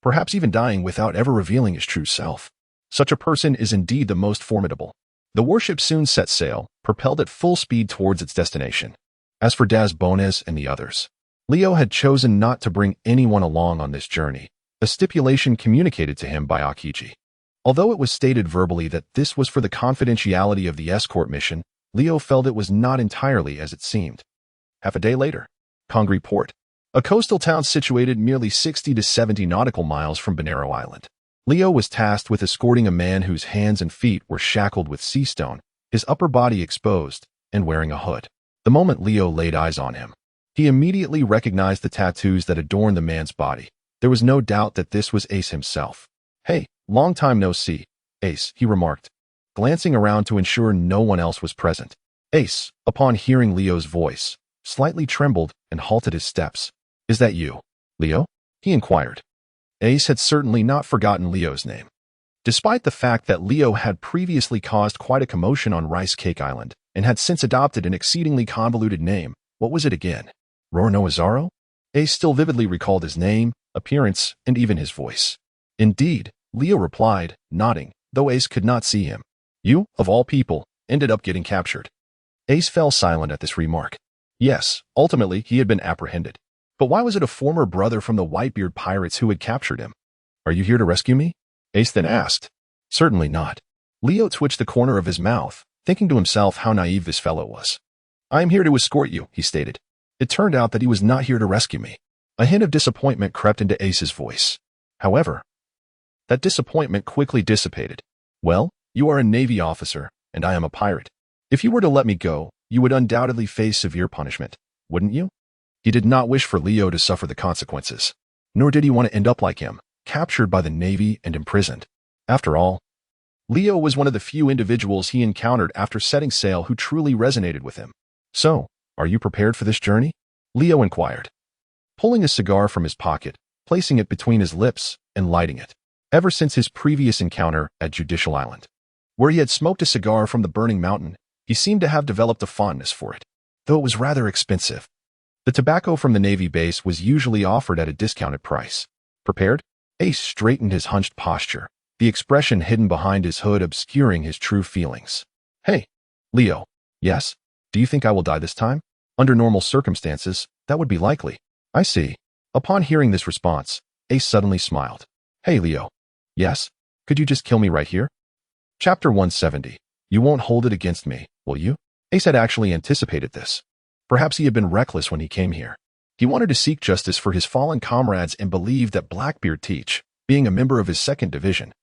perhaps even dying without ever revealing his true self. Such a person is indeed the most formidable. The warship soon set sail, propelled at full speed towards its destination. As for Das Bones and the others, Leo had chosen not to bring anyone along on this journey, a stipulation communicated to him by Akiji. Although it was stated verbally that this was for the confidentiality of the escort mission, Leo felt it was not entirely as it seemed. Half a day later, Kongri Port, a coastal town situated merely 60 to 70 nautical miles from Bonero Island. Leo was tasked with escorting a man whose hands and feet were shackled with sea stone, his upper body exposed, and wearing a hood. The moment Leo laid eyes on him, he immediately recognized the tattoos that adorned the man's body. There was no doubt that this was Ace himself. "Hey, long time no see, Ace," he remarked, glancing around to ensure no one else was present. Ace, upon hearing Leo's voice, slightly trembled and halted his steps. "Is that you, Leo?" he inquired. Ace had certainly not forgotten Leo's name. Despite the fact that Leo had previously caused quite a commotion on Rice Cake Island and had since adopted an exceedingly convoluted name, what was it again? Rorno Azaro? Ace still vividly recalled his name, appearance, and even his voice. "Indeed," Leo replied, nodding, though Ace could not see him. "You, of all people, ended up getting captured." Ace fell silent at this remark. Yes, ultimately he had been apprehended. But why was it a former brother from the Whitebeard pirates who had captured him? "Are you here to rescue me?" Ace then asked. "Certainly not." Leo twitched the corner of his mouth, thinking to himself how naive this fellow was. "I am here to escort you," he stated. It turned out that he was not here to rescue me. A hint of disappointment crept into Ace's voice. However, that disappointment quickly dissipated. "Well, you are a Navy officer, and I am a pirate. If you were to let me go, you would undoubtedly face severe punishment, wouldn't you?" He did not wish for Leo to suffer the consequences, nor did he want to end up like him, captured by the Navy and imprisoned. After all, Leo was one of the few individuals he encountered after setting sail who truly resonated with him. "So, are you prepared for this journey?" Leo inquired, pulling a cigar from his pocket, placing it between his lips, and lighting it. Ever since his previous encounter at Judicial Island, where he had smoked a cigar from the burning mountain, he seemed to have developed a fondness for it, though it was rather expensive. The tobacco from the Navy base was usually offered at a discounted price. "Prepared?" Ace straightened his hunched posture, the expression hidden behind his hood obscuring his true feelings. "Hey, Leo." "Yes? Do you think I will die this time?" "Under normal circumstances, that would be likely." "I see." Upon hearing this response, Ace suddenly smiled. "Hey, Leo." "Yes? Could you just kill me right here?" Chapter 170. You won't hold it against me, will you? Ace had actually anticipated this. Perhaps he had been reckless when he came here. He wanted to seek justice for his fallen comrades and believed that Blackbeard Teach, being a member of his 2nd Division,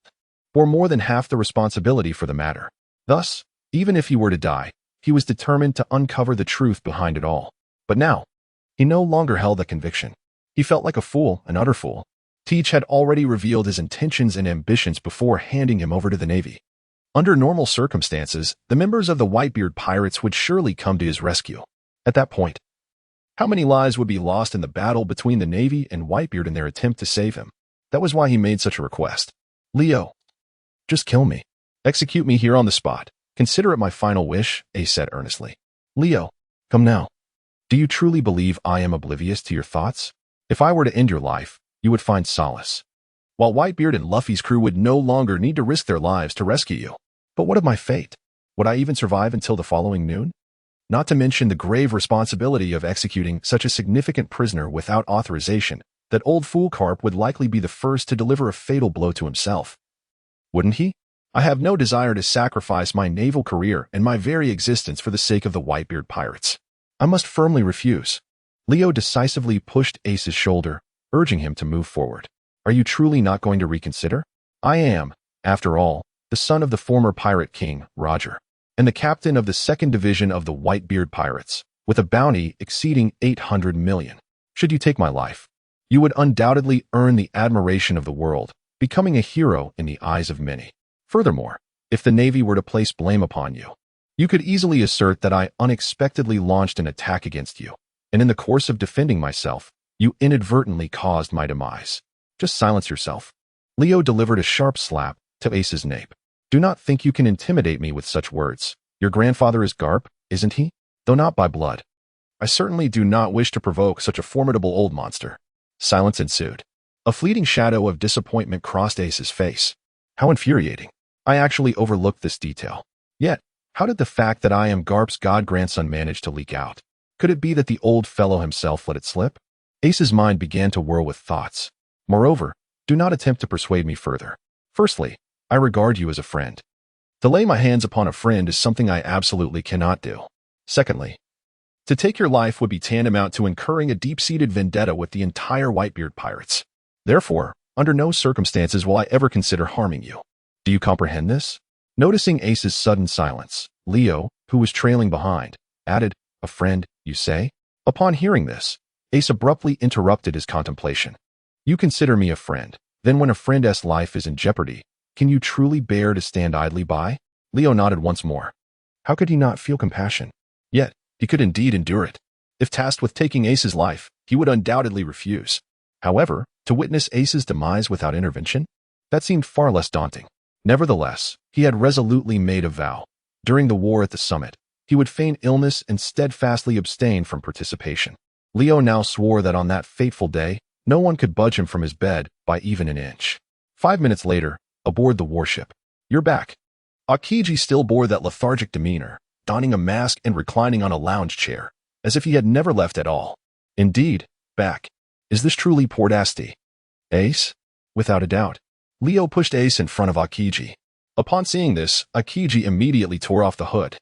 bore more than half the responsibility for the matter. Thus, even if he were to die, he was determined to uncover the truth behind it all. But now, he no longer held that conviction. He felt like a fool, an utter fool. Teach had already revealed his intentions and ambitions before handing him over to the Navy. Under normal circumstances, the members of the Whitebeard pirates would surely come to his rescue. At that point, how many lives would be lost in the battle between the Navy and Whitebeard in their attempt to save him? That was why he made such a request. "Leo, just kill me. Execute me here on the spot. Consider it my final wish," Ace said earnestly. "Leo, come now. Do you truly believe I am oblivious to your thoughts? If I were to end your life, you would find solace, while Whitebeard and Luffy's crew would no longer need to risk their lives to rescue you. But what of my fate? Would I even survive until the following noon? Not to mention the grave responsibility of executing such a significant prisoner without authorization, that old fool Carp would likely be the first to deliver a fatal blow to himself. Wouldn't he? I have no desire to sacrifice my naval career and my very existence for the sake of the Whitebeard pirates. I must firmly refuse." Leo decisively pushed Ace's shoulder, urging him to move forward. "Are you truly not going to reconsider? I am, after all, the son of the former pirate king, Roger, and the captain of the 2nd Division of the Whitebeard pirates, with a bounty exceeding 800 million. Should you take my life, you would undoubtedly earn the admiration of the world, becoming a hero in the eyes of many. Furthermore, if the Navy were to place blame upon you, You could easily assert that I unexpectedly launched an attack against you, and in the course of defending myself, you inadvertently caused my demise. Just silence yourself. Leo delivered a sharp slap to Ace's nape. Do not think you can intimidate me with such words. Your grandfather is Garp, isn't he? Though not by blood. I certainly do not wish to provoke such a formidable old monster. Silence ensued. A fleeting shadow of disappointment crossed Ace's face. How infuriating. I actually overlooked this detail. Yet, how did the fact that I am Garp's god-grandson manage to leak out? Could it be that the old fellow himself let it slip? Ace's mind began to whirl with thoughts. Moreover, do not attempt to persuade me further. Firstly, I regard you as a friend. To lay my hands upon a friend is something I absolutely cannot do. Secondly, to take your life would be tantamount to incurring a deep-seated vendetta with the entire Whitebeard pirates. Therefore, under no circumstances will I ever consider harming you. Do you comprehend this? Noticing Ace's sudden silence, Leo, who was trailing behind, added, A friend, you say? Upon hearing this, Ace abruptly interrupted his contemplation. You consider me a friend. Then when a friend's life is in jeopardy, can you truly bear to stand idly by? Leo nodded once more. How could he not feel compassion? Yet, he could indeed endure it. If tasked with taking Ace's life, he would undoubtedly refuse. However, to witness Ace's demise without intervention? That seemed far less daunting. Nevertheless, he had resolutely made a vow. During the war at the summit, he would feign illness and steadfastly abstain from participation. Leo now swore that on that fateful day, no one could budge him from his bed by even an inch. 5 minutes later, aboard the warship. You're back. Aokiji still bore that lethargic demeanor, donning a mask and reclining on a lounge chair, as if he had never left at all. Indeed, back. Is this truly Port Asti? Ace? Without a doubt. Leo pushed Ace in front of Aokiji. Upon seeing this, Aokiji immediately tore off the hood.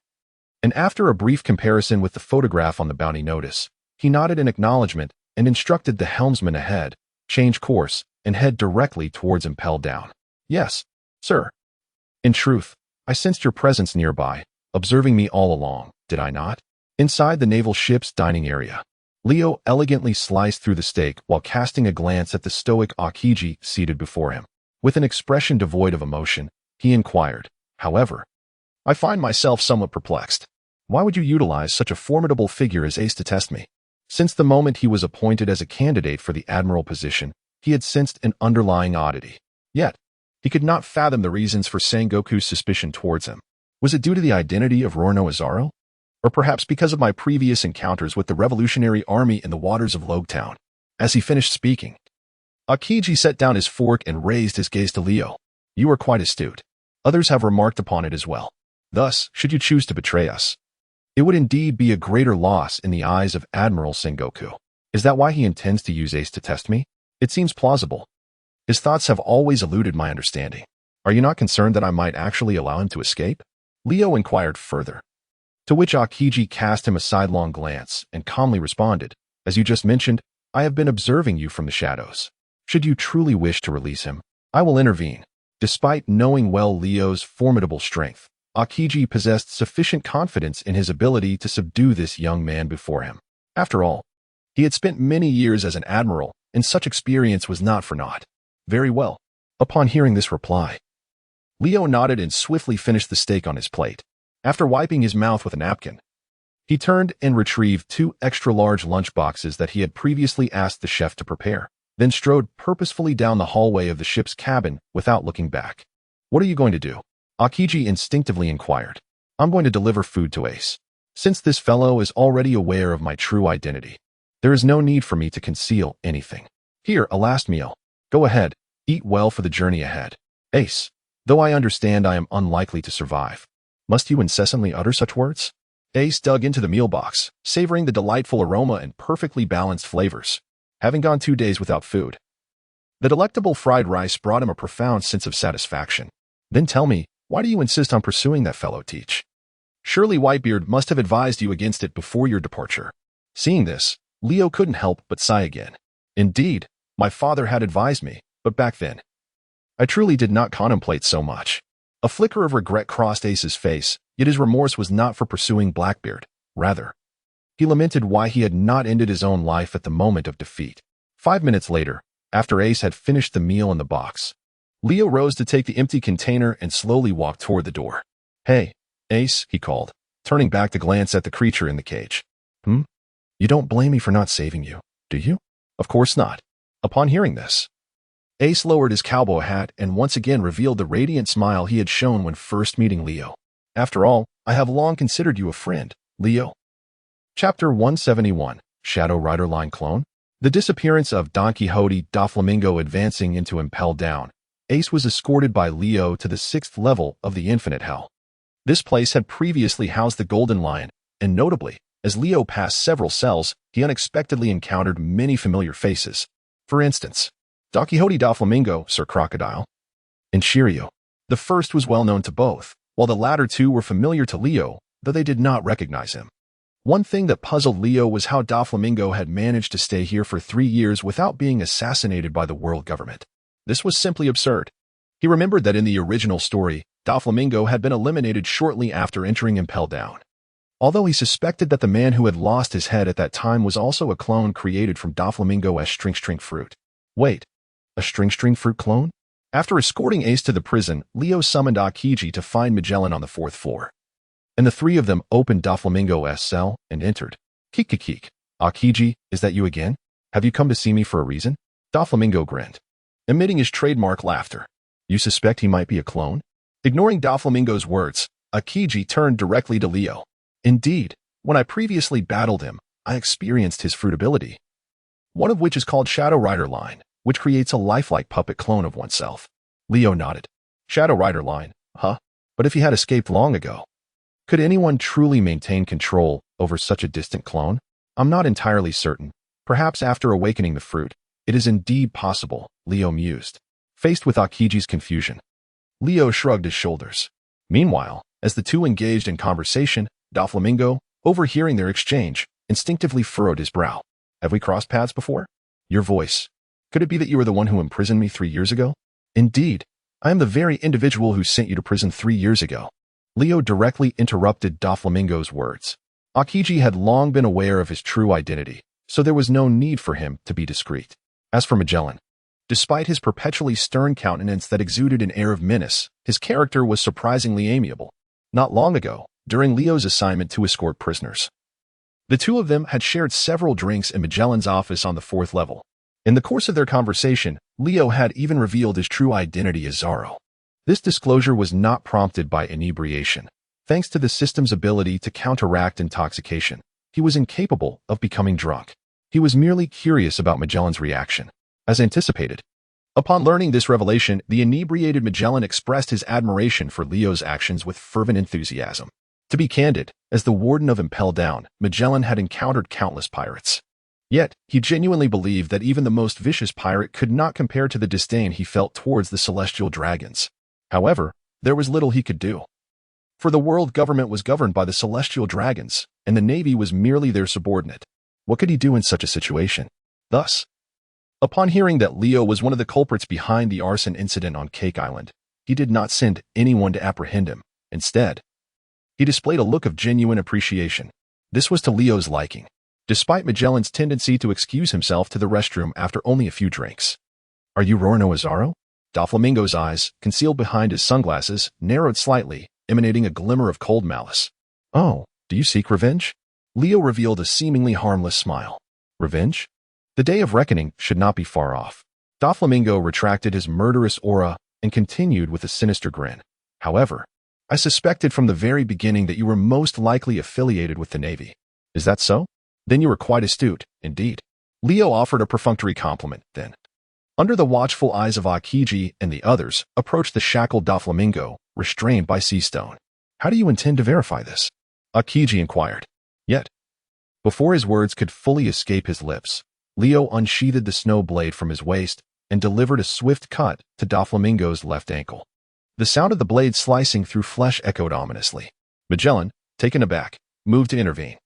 And after a brief comparison with the photograph on the bounty notice, he nodded in acknowledgement and instructed the helmsman ahead, change course, and head directly towards Impel Down. Yes, sir. In truth, I sensed your presence nearby, observing me all along, did I not? Inside the naval ship's dining area, Leo elegantly sliced through the steak while casting a glance at the stoic Aokiji seated before him. With an expression devoid of emotion, he inquired, however, I find myself somewhat perplexed. Why would you utilize such a formidable figure as Ace to test me? Since the moment he was appointed as a candidate for the Admiral position, he had sensed an underlying oddity. Yet, he could not fathom the reasons for Sengoku's suspicion towards him. Was it due to the identity of Rorno Azaro? Or perhaps because of my previous encounters with the Revolutionary Army in the waters of Logtown? As he finished speaking, Aokiji set down his fork and raised his gaze to Leo. You are quite astute. Others have remarked upon it as well. Thus, should you choose to betray us, it would indeed be a greater loss in the eyes of Admiral Sengoku. Is that why he intends to use Ace to test me? It seems plausible. His thoughts have always eluded my understanding. Are you not concerned that I might actually allow him to escape? Leo inquired further. To which Aokiji cast him a sidelong glance and calmly responded, As you just mentioned, I have been observing you from the shadows. Should you truly wish to release him, I will intervene. Despite knowing well Leo's formidable strength, Aokiji possessed sufficient confidence in his ability to subdue this young man before him. After all, he had spent many years as an admiral, and such experience was not for naught. Very well. Upon hearing this reply, Leo nodded and swiftly finished the steak on his plate. After wiping his mouth with a napkin, he turned and retrieved 2 extra-large lunchboxes that he had previously asked the chef to prepare, then strode purposefully down the hallway of the ship's cabin without looking back. What are you going to do? Aokiji instinctively inquired. I'm going to deliver food to Ace. Since this fellow is already aware of my true identity, there is no need for me to conceal anything. Here, a last meal. Go ahead, eat well for the journey ahead. Ace, though I understand I am unlikely to survive, must you incessantly utter such words? Ace dug into the meal box, savoring the delightful aroma and perfectly balanced flavors. Having gone 2 days without food, the delectable fried rice brought him a profound sense of satisfaction. Then tell me, why do you insist on pursuing that fellow Teach? Surely Whitebeard must have advised you against it before your departure. Seeing this, Leo couldn't help but sigh again. Indeed, my father had advised me, but back then, I truly did not contemplate so much. A flicker of regret crossed Ace's face, yet his remorse was not for pursuing Blackbeard. Rather, he lamented why he had not ended his own life at the moment of defeat. 5 minutes later, after Ace had finished the meal in the box, Leo rose to take the empty container and slowly walked toward the door. Hey, Ace, he called. turning back to glance at the creature in the cage. You don't blame me for not saving you, do you? Of course not. Upon hearing this, Ace lowered his cowboy hat and once again revealed the radiant smile he had shown when first meeting Leo. After all, I have long considered you a friend, Leo. Chapter 171, Shadow Rider Line Clone. The disappearance of Don Quixote Doflamingo advancing into Impel Down. Ace was escorted by Leo to the 6th level of the Infinite Hell. This place had previously housed the Golden Lion, and notably, as Leo passed several cells, he unexpectedly encountered many familiar faces. For instance, Don Quixote Doflamingo, Sir Crocodile, and Shiryu. The first was well known to both, while the latter two were familiar to Leo, though they did not recognize him. One thing that puzzled Leo was how Doflamingo had managed to stay here for 3 years without being assassinated by the world government. This was simply absurd. He remembered that in the original story, Doflamingo had been eliminated shortly after entering Impel Down. Although he suspected that the man who had lost his head at that time was also a clone created from Doflamingo's string fruit. Wait, a string fruit clone? After escorting Ace to the prison, Leo summoned Akiji to find Magellan on the 4th floor. And the three of them opened Doflamingo's cell and entered. Keek. Akiji, is that you again? Have you come to see me for a reason? Doflamingo grinned, emitting his trademark laughter. You suspect he might be a clone? Ignoring Doflamingo's words, Akiji turned directly to Leo. Indeed, when I previously battled him, I experienced his fruit ability, one of which is called Shadow Rider Line, which creates a lifelike puppet clone of oneself. Leo nodded. Shadow Rider Line, huh? But if he had escaped long ago, could anyone truly maintain control over such a distant clone? I'm not entirely certain. Perhaps after awakening the fruit, it is indeed possible, Leo mused. Faced with Akiji's confusion, Leo shrugged his shoulders. Meanwhile, as the two engaged in conversation, Doflamingo, overhearing their exchange, instinctively furrowed his brow. Have we crossed paths before? Your voice. Could it be that you were the one who imprisoned me 3 years ago? Indeed, I am the very individual who sent you to prison 3 years ago. Leo directly interrupted Doflamingo's words. Akiji had long been aware of his true identity, so there was no need for him to be discreet. As for Magellan, despite his perpetually stern countenance that exuded an air of menace, his character was surprisingly amiable. Not long ago, during Leo's assignment to escort prisoners, the two of them had shared several drinks in Magellan's office on the 4th level. In the course of their conversation, Leo had even revealed his true identity as Zorro. This disclosure was not prompted by inebriation. Thanks to the system's ability to counteract intoxication, he was incapable of becoming drunk. He was merely curious about Magellan's reaction. As anticipated, upon learning this revelation, the inebriated Magellan expressed his admiration for Leo's actions with fervent enthusiasm. To be candid, as the warden of Impel Down, Magellan had encountered countless pirates. Yet, he genuinely believed that even the most vicious pirate could not compare to the disdain he felt towards the celestial dragons. However, there was little he could do. For the world government was governed by the celestial dragons, and the navy was merely their subordinate. What could he do in such a situation? Thus, upon hearing that Leo was one of the culprits behind the arson incident on Cake Island, he did not send anyone to apprehend him. Instead, he displayed a look of genuine appreciation. This was to Leo's liking, despite Magellan's tendency to excuse himself to the restroom after only a few drinks. Are you Rorno Azaro? Doflamingo's eyes, concealed behind his sunglasses, narrowed slightly, emanating a glimmer of cold malice. Oh, do you seek revenge? Leo revealed a seemingly harmless smile. Revenge? The day of reckoning should not be far off. Doflamingo retracted his murderous aura and continued with a sinister grin. However, I suspected from the very beginning that you were most likely affiliated with the Navy. Is that so? Then you were quite astute, indeed. Leo offered a perfunctory compliment, then, under the watchful eyes of Akiji and the others, approached the shackled Doflamingo, restrained by sea stone. How do you intend to verify this? Akiji inquired. Yet, before his words could fully escape his lips, Leo unsheathed the snow blade from his waist and delivered a swift cut to Doflamingo's left ankle. The sound of the blade slicing through flesh echoed ominously. Magellan, taken aback, moved to intervene,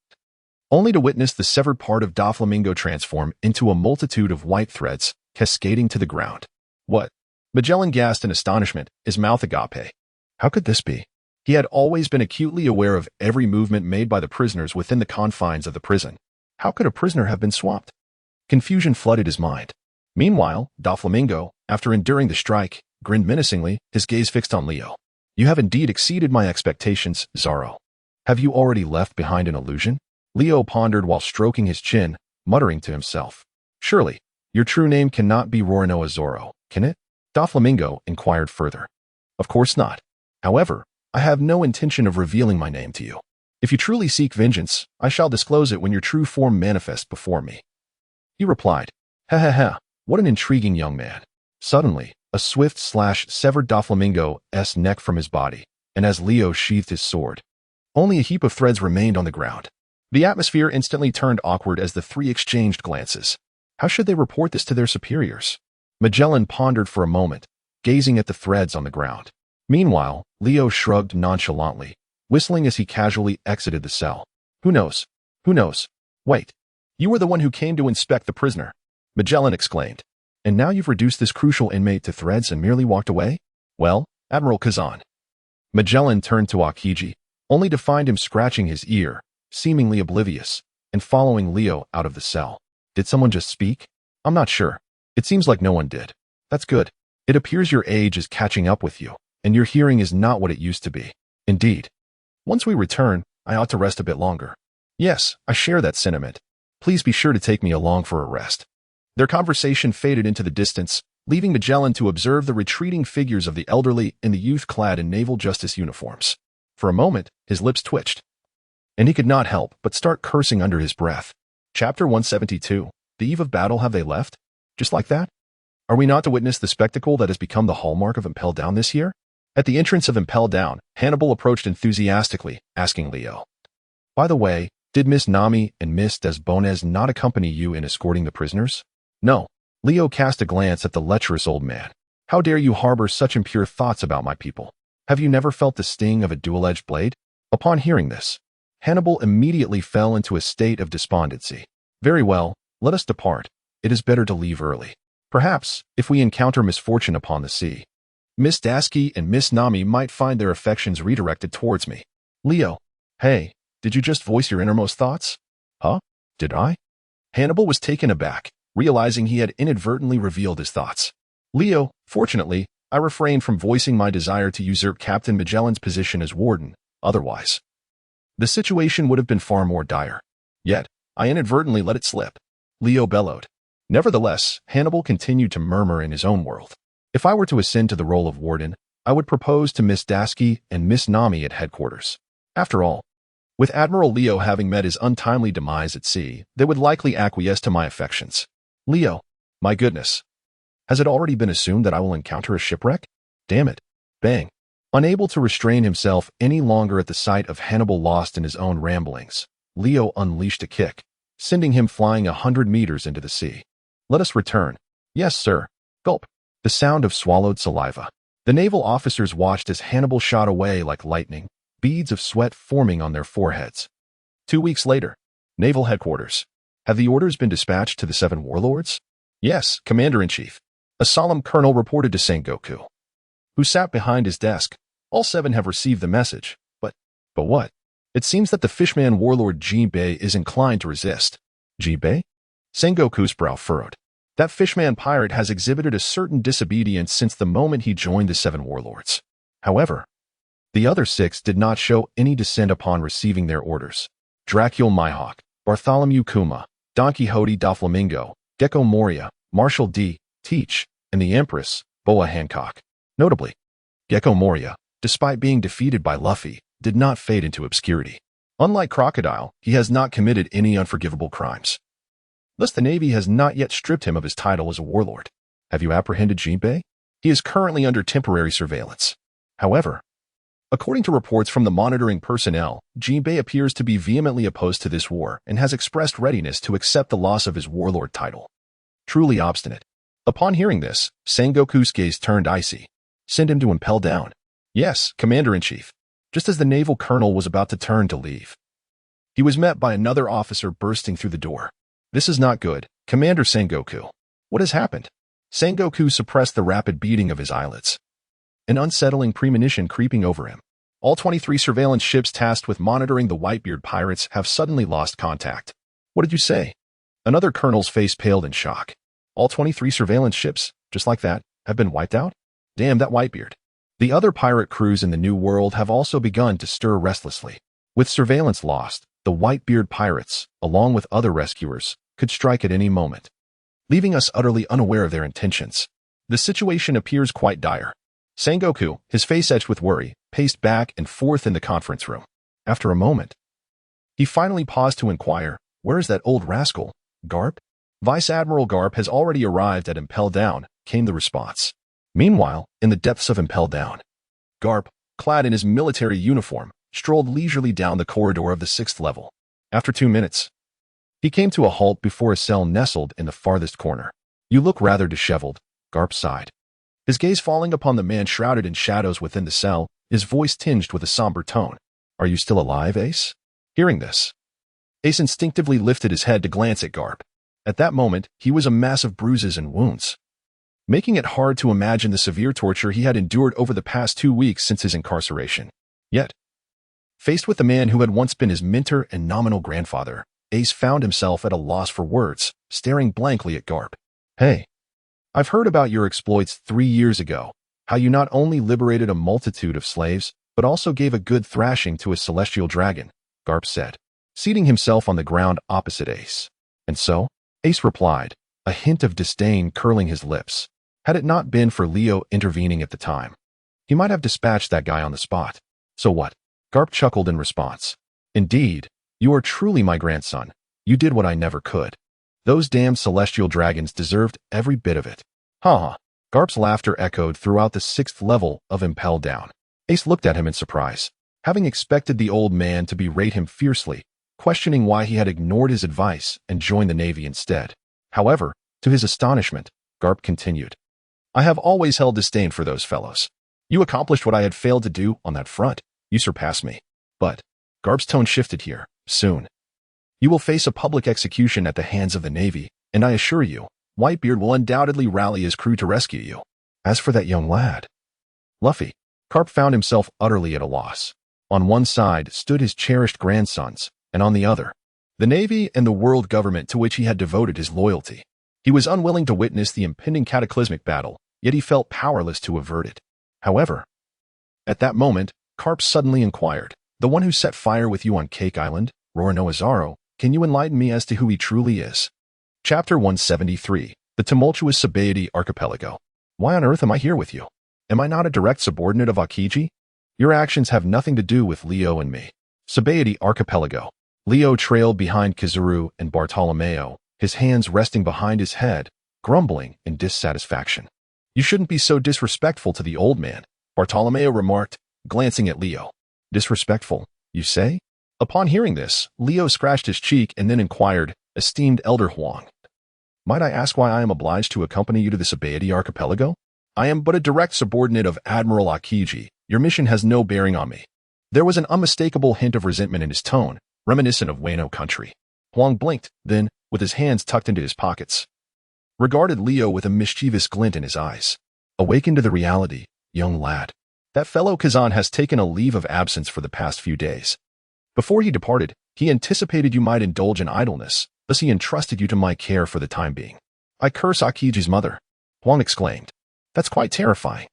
only to witness the severed part of Doflamingo transform into a multitude of white threads cascading to the ground. What? Magellan gasped in astonishment, his mouth agape. How could this be? He had always been acutely aware of every movement made by the prisoners within the confines of the prison. How could a prisoner have been swapped? Confusion flooded his mind. Meanwhile, Doflamingo, after enduring the strike, grinned menacingly, his gaze fixed on Leo. You have indeed exceeded my expectations, Zorro. Have you already left behind an illusion? Leo pondered while stroking his chin, muttering to himself. Surely, your true name cannot be Rorinoa Zoro, can it? Doflamingo inquired further. Of course not. However, I have no intention of revealing my name to you. If you truly seek vengeance, I shall disclose it when your true form manifests before me. He replied, Ha ha ha, what an intriguing young man. Suddenly, a swift slash severed Doflamingo's neck from his body, and as Leo sheathed his sword, only a heap of threads remained on the ground. The atmosphere instantly turned awkward as the three exchanged glances. How should they report this to their superiors? Magellan pondered for a moment, gazing at the threads on the ground. Meanwhile, Leo shrugged nonchalantly, whistling as he casually exited the cell. Who knows? Who knows? Wait. You were the one who came to inspect the prisoner, Magellan exclaimed. And now you've reduced this crucial inmate to threads and merely walked away? Well, Admiral Kazan. Magellan turned to Akiji, only to find him scratching his ear, seemingly oblivious, and following Leo out of the cell. Did someone just speak? I'm not sure. It seems like no one did. That's good. It appears your age is catching up with you, and your hearing is not what it used to be. Indeed. Once we return, I ought to rest a bit longer. Yes, I share that sentiment. Please be sure to take me along for a rest. Their conversation faded into the distance, leaving Magellan to observe the retreating figures of the elderly and the youth clad in naval justice uniforms. For a moment, his lips twitched, and he could not help but start cursing under his breath. Chapter 172. The eve of battle, have they left? Just like that? Are we not to witness the spectacle that has become the hallmark of Impel Down this year? At the entrance of Impel Down, Hannibal approached enthusiastically, asking Leo, By the way, did Miss Nami and Miss Desbones not accompany you in escorting the prisoners? No. Leo cast a glance at the lecherous old man. How dare you harbor such impure thoughts about my people? Have you never felt the sting of a dual-edged blade? Upon hearing this, Hannibal immediately fell into a state of despondency. Very well, let us depart. It is better to leave early. Perhaps, if we encounter misfortune upon the sea, Miss Dasky and Miss Nami might find their affections redirected towards me. Leo, hey, did you just voice your innermost thoughts? Huh? Did I? Hannibal was taken aback, realizing he had inadvertently revealed his thoughts. Leo, fortunately, I refrained from voicing my desire to usurp Captain Magellan's position as warden. Otherwise, the situation would have been far more dire. Yet, I inadvertently let it slip. Leo bellowed. Nevertheless, Hannibal continued to murmur in his own world. If I were to ascend to the role of warden, I would propose to Miss Dasky and Miss Nami at headquarters. After all, with Admiral Leo having met his untimely demise at sea, they would likely acquiesce to my affections. Leo, my goodness. Has it already been assumed that I will encounter a shipwreck? Damn it. Bang. Unable to restrain himself any longer at the sight of Hannibal lost in his own ramblings, Leo unleashed a kick, sending him flying 100 meters into the sea. Let us return. Yes, sir. Gulp. The sound of swallowed saliva. The naval officers watched as Hannibal shot away like lightning, beads of sweat forming on their foreheads. 2 weeks later, Naval Headquarters. Have the orders been dispatched to the 7 warlords? Yes, Commander-in-Chief. A solemn colonel reported to Sengoku, who sat behind his desk. All 7 have received the message, but what? It seems that the fishman warlord Jinbei is inclined to resist. Jinbei? Sengoku's brow furrowed. That fishman pirate has exhibited a certain disobedience since the moment he joined the 7 warlords. However, the other 6 did not show any dissent upon receiving their orders. Dracule Mihawk, Bartholomew Kuma, Don Quixote Doflamingo, Gecko Moria, Marshal D. Teach, and the Empress, Boa Hancock. Notably, Gecko Moria, despite being defeated by Luffy, did not fade into obscurity. Unlike Crocodile, he has not committed any unforgivable crimes. Thus the Navy has not yet stripped him of his title as a warlord. Have you apprehended Jinbei? He is currently under temporary surveillance. However, according to reports from the monitoring personnel, Jinbei appears to be vehemently opposed to this war and has expressed readiness to accept the loss of his warlord title. Truly obstinate. Upon hearing this, Sengoku's gaze turned icy. Send him to Impel Down. Yes, Commander-in-Chief. Just as the naval colonel was about to turn to leave, he was met by another officer bursting through the door. This is not good, Commander Sengoku. What has happened? Sengoku suppressed the rapid beating of his eyelids, an unsettling premonition creeping over him. All 23 surveillance ships tasked with monitoring the Whitebeard pirates have suddenly lost contact. What did you say? Another colonel's face paled in shock. All 23 surveillance ships, just like that, have been wiped out? Damn that Whitebeard. The other pirate crews in the New World have also begun to stir restlessly. With surveillance lost, the Whitebeard pirates, along with other rescuers, could strike at any moment, leaving us utterly unaware of their intentions. The situation appears quite dire. Sengoku, his face etched with worry, paced back and forth in the conference room. After a moment, he finally paused to inquire, "Where is that old rascal, Garp?" "Vice Admiral Garp has already arrived at Impel Down," came the response. Meanwhile, in the depths of Impel Down, Garp, clad in his military uniform, strolled leisurely down the corridor of the 6th level. After 2 minutes, he came to a halt before a cell nestled in the farthest corner. "You look rather disheveled," Garp sighed, his gaze falling upon the man shrouded in shadows within the cell, his voice tinged with a somber tone. "Are you still alive, Ace?" Hearing this, Ace instinctively lifted his head to glance at Garp. At that moment, he was a mass of bruises and wounds, making it hard to imagine the severe torture he had endured over the past 2 weeks since his incarceration. Yet, faced with the man who had once been his mentor and nominal grandfather, Ace found himself at a loss for words, staring blankly at Garp. "Hey, I've heard about your exploits 3 years ago, how you not only liberated a multitude of slaves, but also gave a good thrashing to a celestial dragon," Garp said, seating himself on the ground opposite Ace. "And so?" Ace replied, a hint of disdain curling his lips. Had it not been for Leo intervening at the time, he might have dispatched that guy on the spot. "So what?" Garp chuckled in response. "Indeed, you are truly my grandson. You did what I never could. Those damned celestial dragons deserved every bit of it." "Ha ha." Garp's laughter echoed throughout the 6th level of Impel Down. Ace looked at him in surprise, having expected the old man to berate him fiercely, questioning why he had ignored his advice and joined the Navy instead. However, to his astonishment, Garp continued, "I have always held disdain for those fellows. You accomplished what I had failed to do on that front. You surpassed me. But," Garp's tone shifted here, "soon you will face a public execution at the hands of the Navy, and I assure you, Whitebeard will undoubtedly rally his crew to rescue you. As for that young lad, Luffy," Garp found himself utterly at a loss. On one side stood his cherished grandsons, and on the other, the Navy and the world government to which he had devoted his loyalty. He was unwilling to witness the impending cataclysmic battle, yet he felt powerless to avert it. However, at that moment, Garp suddenly inquired, "The one who set fire with you on Cake Island, Roronoa, can you enlighten me as to who he truly is?" Chapter 173, The Tumultuous Sabaody Archipelago. "Why on earth am I here with you? Am I not a direct subordinate of Aokiji? Your actions have nothing to do with Leo and me." Sabaody Archipelago. Leo trailed behind Kizaru and Bartolomeo, his hands resting behind his head, grumbling in dissatisfaction. "You shouldn't be so disrespectful to the old man," Bartolomeo remarked, glancing at Leo. "Disrespectful, you say?" Upon hearing this, Leo scratched his cheek and then inquired, "Esteemed Elder Huang, might I ask why I am obliged to accompany you to the Sabaody Archipelago?" "I am but a direct subordinate of Admiral Aokiji. Your mission has no bearing on me." There was an unmistakable hint of resentment in his tone, reminiscent of Wano country. Huang blinked, then, with his hands tucked into his pockets, regarded Leo with a mischievous glint in his eyes. "Awaken to the reality, young lad. That fellow Kazan has taken a leave of absence for the past few days. Before he departed, he anticipated you might indulge in idleness, thus he entrusted you to my care for the time being." "I curse Aokiji's mother," Huang exclaimed. "That's quite terrifying,"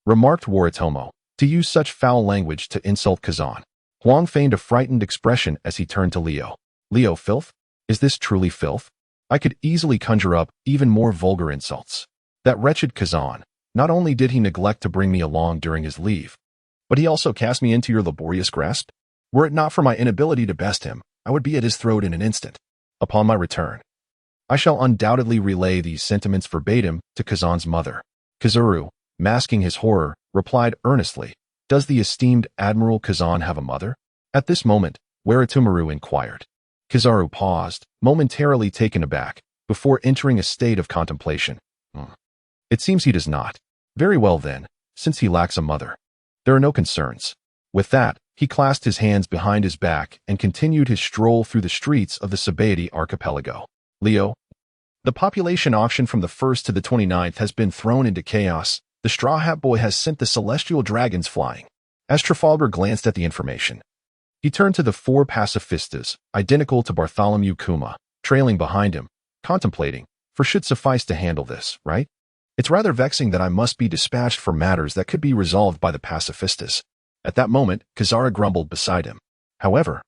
remarked Waritomo. "To use such foul language to insult Kazan." Huang feigned a frightened expression as he turned to Leo. "Leo, filth? Is this truly filth? I could easily conjure up even more vulgar insults. That wretched Kazan, not only did he neglect to bring me along during his leave, but he also cast me into your laborious grasp. Were it not for my inability to best him, I would be at his throat in an instant. Upon my return, I shall undoubtedly relay these sentiments verbatim to Kazan's mother." Kizaru, masking his horror, replied earnestly, "Does the esteemed Admiral Kazan have a mother?" At this moment, Waritomaru inquired. Kizaru paused, momentarily taken aback, before entering a state of contemplation. "It seems he does not. Very well then, since he lacks a mother, there are no concerns." With that, he clasped his hands behind his back and continued his stroll through the streets of the Sabaody Archipelago. "Leo, the population auction from the 1st to the 29th has been thrown into chaos. The Straw Hat Boy has sent the celestial dragons flying." As Trafalgar glanced at the information, he turned to the 4 pacifistas, identical to Bartholomew Kuma, trailing behind him, contemplating, "For should suffice to handle this, right? It's rather vexing that I must be dispatched for matters that could be resolved by the pacifistas." At that moment, Kazara grumbled beside him. However,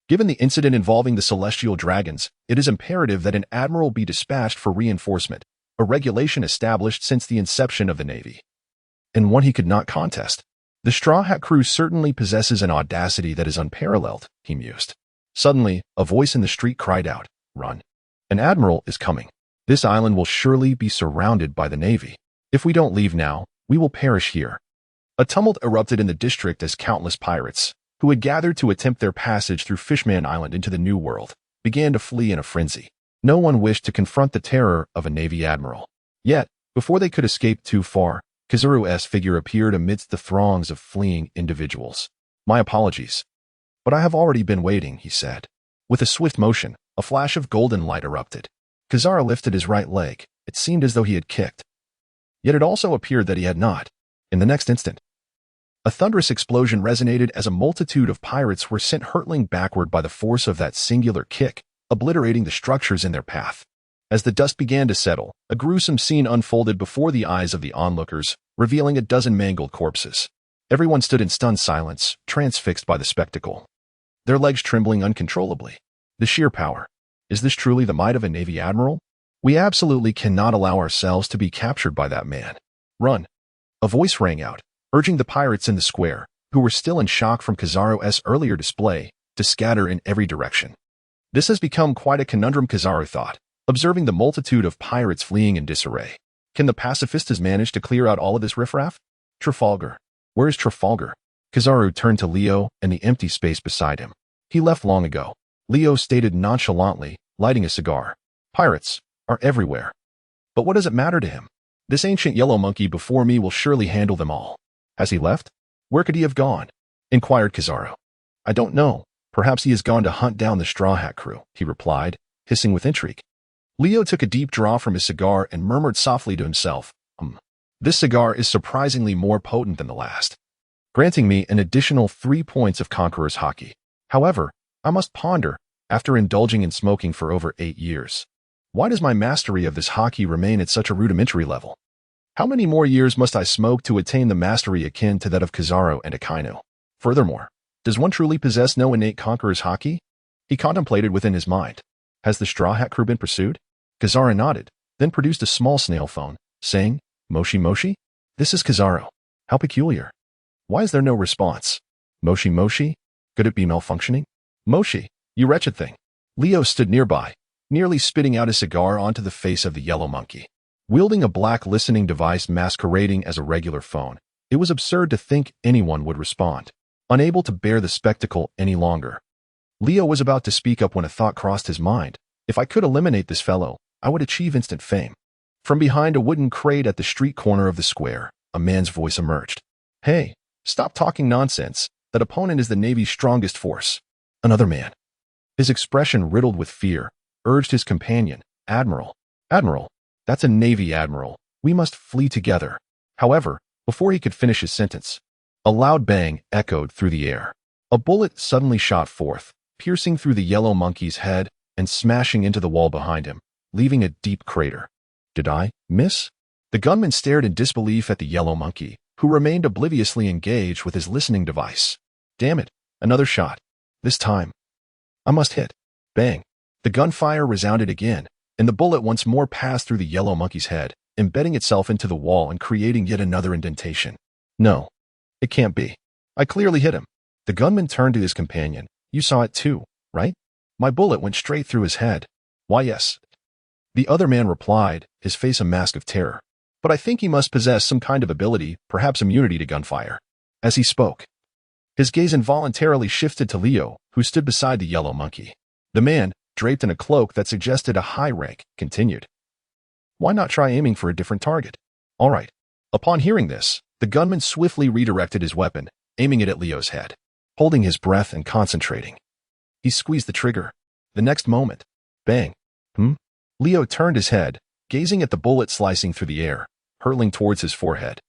given the incident involving the celestial dragons, it is imperative that an admiral be dispatched for reinforcement, a regulation established since the inception of the Navy, and one he could not contest. The Straw Hat crew certainly possesses an audacity that is unparalleled, he mused. Suddenly, a voice in the street cried out, "Run! An admiral is coming. This island will surely be surrounded by the Navy. If we don't leave now, we will perish here." A tumult erupted in the district as countless pirates, who had gathered to attempt their passage through Fishman Island into the New World, began to flee in a frenzy. No one wished to confront the terror of a Navy admiral. Yet, before they could escape too far, Kizaru's figure appeared amidst the throngs of fleeing individuals. "My apologies. But I have already been waiting," he said. With a swift motion, a flash of golden light erupted. Kizaru lifted his right leg. It seemed as though he had kicked. Yet it also appeared that he had not. In the next instant, a thunderous explosion resonated as a multitude of pirates were sent hurtling backward by the force of that singular kick, obliterating the structures in their path. As the dust began to settle, a gruesome scene unfolded before the eyes of the onlookers, revealing a dozen mangled corpses. Everyone stood in stunned silence, transfixed by the spectacle, their legs trembling uncontrollably. The sheer power. Is this truly the might of a Navy admiral? We absolutely cannot allow ourselves to be captured by that man. Run! A voice rang out, urging the pirates in the square, who were still in shock from Kizaru's earlier display, to scatter in every direction. This has become quite a conundrum, Kizaru thought, observing the multitude of pirates fleeing in disarray. Can the pacifistas manage to clear out all of this riffraff? Trafalgar. Where is Trafalgar? Kizaru turned to Leo and the empty space beside him. He left long ago. Leo stated nonchalantly, lighting a cigar. Pirates are everywhere. But what does it matter to him? This ancient yellow monkey before me will surely handle them all. Has he left? Where could he have gone? Inquired Kizaru. I don't know. Perhaps he has gone to hunt down the Straw Hat crew, he replied, hissing with intrigue. Leo took a deep draw from his cigar and murmured softly to himself, This cigar is surprisingly more potent than the last, granting me an additional 3 points of Conqueror's hockey. However, I must ponder, after indulging in smoking for over 8 years. Why does my mastery of this hockey remain at such a rudimentary level? How many more years must I smoke to attain the mastery akin to that of Kizaru and Akainu? Furthermore, does one truly possess no innate Conqueror's hockey? He contemplated within his mind. Has the Straw Hat crew been pursued? Kizaru nodded, then produced a small snail phone, saying, Moshi Moshi? This is Kizaru. How peculiar. Why is there no response? Moshi Moshi? Could it be malfunctioning? Moshi, you wretched thing. Leo stood nearby, nearly spitting out his cigar onto the face of the yellow monkey. Wielding a black listening device masquerading as a regular phone, it was absurd to think anyone would respond. Unable to bear the spectacle any longer, Leo was about to speak up when a thought crossed his mind. If I could eliminate this fellow, I would achieve instant fame. From behind a wooden crate at the street corner of the square, a man's voice emerged. Hey, stop talking nonsense. That opponent is the Navy's strongest force. Another man, his expression riddled with fear, urged his companion, Admiral. Admiral, that's a Navy admiral. We must flee together. However, before he could finish his sentence, a loud bang echoed through the air. A bullet suddenly shot forth, piercing through the yellow monkey's head and smashing into the wall behind him, leaving a deep crater. Did I miss? The gunman stared in disbelief at the yellow monkey, who remained obliviously engaged with his listening device. Damn it, another shot. This time, I must hit. Bang. The gunfire resounded again, and the bullet once more passed through the yellow monkey's head, embedding itself into the wall and creating yet another indentation. No, it can't be. I clearly hit him. The gunman turned to his companion. You saw it too, right? My bullet went straight through his head. Why, yes. The other man replied, his face a mask of terror. But I think he must possess some kind of ability, perhaps immunity to gunfire. As he spoke, his gaze involuntarily shifted to Leo, who stood beside the yellow monkey. The man, draped in a cloak that suggested a high rank, continued. Why not try aiming for a different target? All right. Upon hearing this, the gunman swiftly redirected his weapon, aiming it at Leo's head. Holding his breath and concentrating, he squeezed the trigger. The next moment, bang. Leo turned his head, gazing at the bullet slicing through the air, hurtling towards his forehead,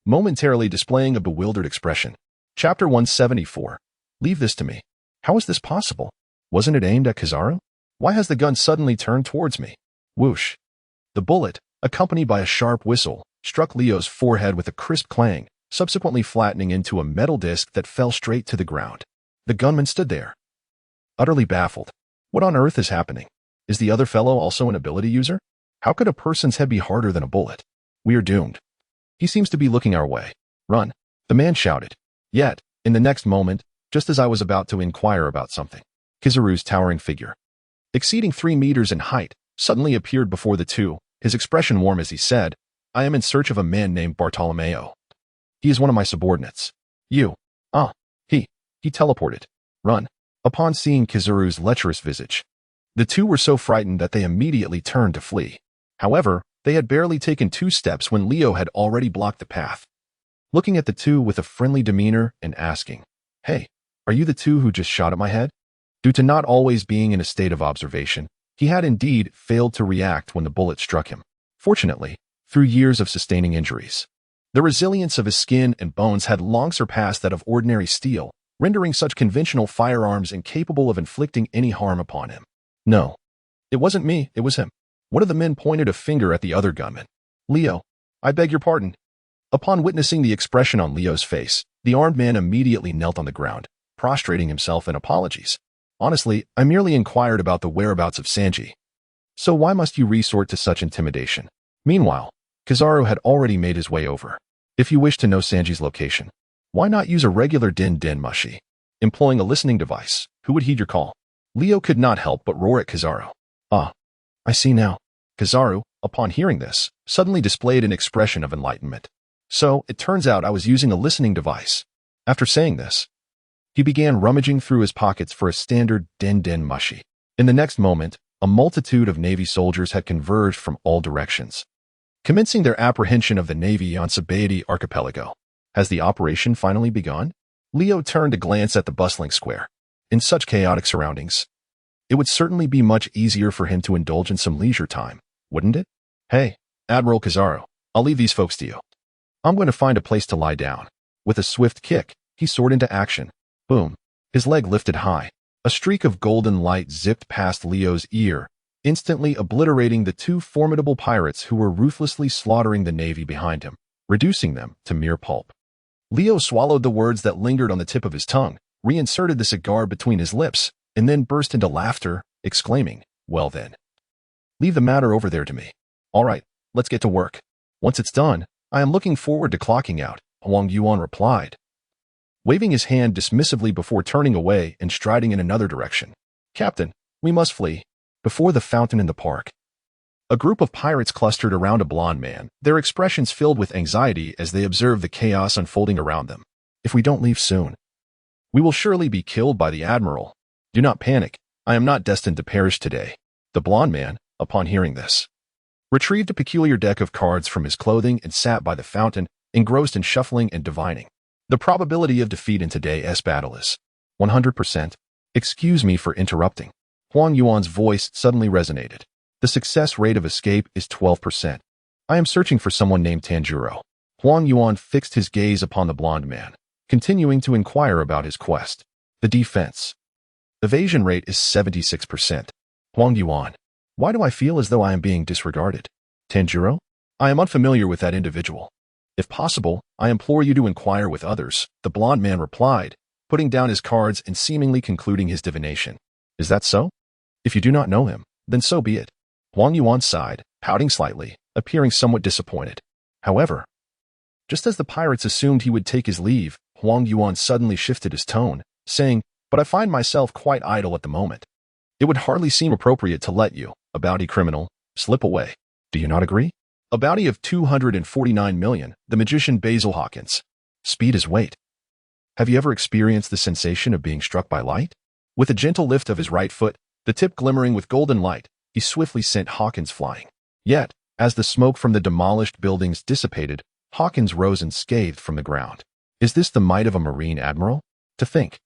momentarily displaying a bewildered expression. Chapter 174. Leave this to me. How is this possible? Wasn't it aimed at Kizaru? Why has the gun suddenly turned towards me? Whoosh. The bullet, accompanied by a sharp whistle, struck Leo's forehead with a crisp clang, subsequently flattening into a metal disc that fell straight to the ground. The gunman stood there, utterly baffled. What on earth is happening? Is the other fellow also an ability user? How could a person's head be harder than a bullet? We are doomed. He seems to be looking our way. Run, the man shouted. Yet, in the next moment, just as I was about to inquire about something, Kizaru's towering figure, exceeding 3 meters in height, suddenly appeared before the two, his expression warm as he said, I am in search of a man named Bartolomeo. He is one of my subordinates. You. He teleported. Run. Upon seeing Kizaru's lecherous visage, the two were so frightened that they immediately turned to flee. However, they had barely taken 2 steps when Leo had already blocked the path, looking at the two with a friendly demeanor and asking, Hey, are you the two who just shot at my head? Due to not always being in a state of observation, he had indeed failed to react when the bullet struck him. Fortunately, through years of sustaining injuries, the resilience of his skin and bones had long surpassed that of ordinary steel, rendering such conventional firearms incapable of inflicting any harm upon him. No, it wasn't me, it was him. One of the men pointed a finger at the other gunman. Leo, I beg your pardon. Upon witnessing the expression on Leo's face, the armed man immediately knelt on the ground, prostrating himself in apologies. Honestly, I merely inquired about the whereabouts of Sanji. So why must you resort to such intimidation? Meanwhile, Kizaru had already made his way over. If you wish to know Sanji's location, why not use a regular din-din mushi? Employing a listening device, who would heed your call? Leo could not help but roar at Kizaru. Ah, I see now. Kizaru, upon hearing this, suddenly displayed an expression of enlightenment. So, it turns out I was using a listening device. After saying this, he began rummaging through his pockets for a standard din-din mushi. In the next moment, a multitude of Navy soldiers had converged from all directions, commencing their apprehension of the Navy on Sabaody Archipelago. Has the operation finally begun? Leo turned to glance at the bustling square. In such chaotic surroundings, it would certainly be much easier for him to indulge in some leisure time, wouldn't it? Hey, Admiral Kizaru, I'll leave these folks to you. I'm going to find a place to lie down. With a swift kick, he soared into action. Boom. His leg lifted high. A streak of golden light zipped past Leo's ear, instantly obliterating the 2 formidable pirates who were ruthlessly slaughtering the Navy behind him, reducing them to mere pulp. Leo swallowed the words that lingered on the tip of his tongue, reinserted the cigar between his lips, and then burst into laughter, exclaiming, Well then, leave the matter over there to me. All right, let's get to work. Once it's done, I am looking forward to clocking out, Huang Yuan replied, waving his hand dismissively before turning away and striding in another direction. Captain, we must flee. Before the fountain in the park, a group of pirates clustered around a blond man, their expressions filled with anxiety as they observed the chaos unfolding around them. If we don't leave soon, we will surely be killed by the Admiral. Do not panic. I am not destined to perish today. The blond man, upon hearing this, retrieved a peculiar deck of cards from his clothing and sat by the fountain, engrossed in shuffling and divining. The probability of defeat in today's battle is 100%. Excuse me for interrupting. Huang Yuan's voice suddenly resonated. The success rate of escape is 12%. I am searching for someone named Tanjiro. Huang Yuan fixed his gaze upon the blond man, continuing to inquire about his quest. The defense evasion rate is 76%. Huang Yuan. Why do I feel as though I am being disregarded? Tanjiro? I am unfamiliar with that individual. If possible, I implore you to inquire with others, the blond man replied, putting down his cards and seemingly concluding his divination. Is that so? If you do not know him, then so be it. Huang Yuan sighed, pouting slightly, appearing somewhat disappointed. However, just as the pirates assumed he would take his leave, Huang Yuan suddenly shifted his tone, saying, But I find myself quite idle at the moment. It would hardly seem appropriate to let you, a bounty criminal, slip away. Do you not agree? A bounty of 249 million, the magician Basil Hawkins. Speed is weight. Have you ever experienced the sensation of being struck by light? With a gentle lift of his right foot, the tip glimmering with golden light, he swiftly sent Hawkins flying. Yet, as the smoke from the demolished buildings dissipated, Hawkins rose unscathed from the ground. Is this the might of a marine admiral? To think.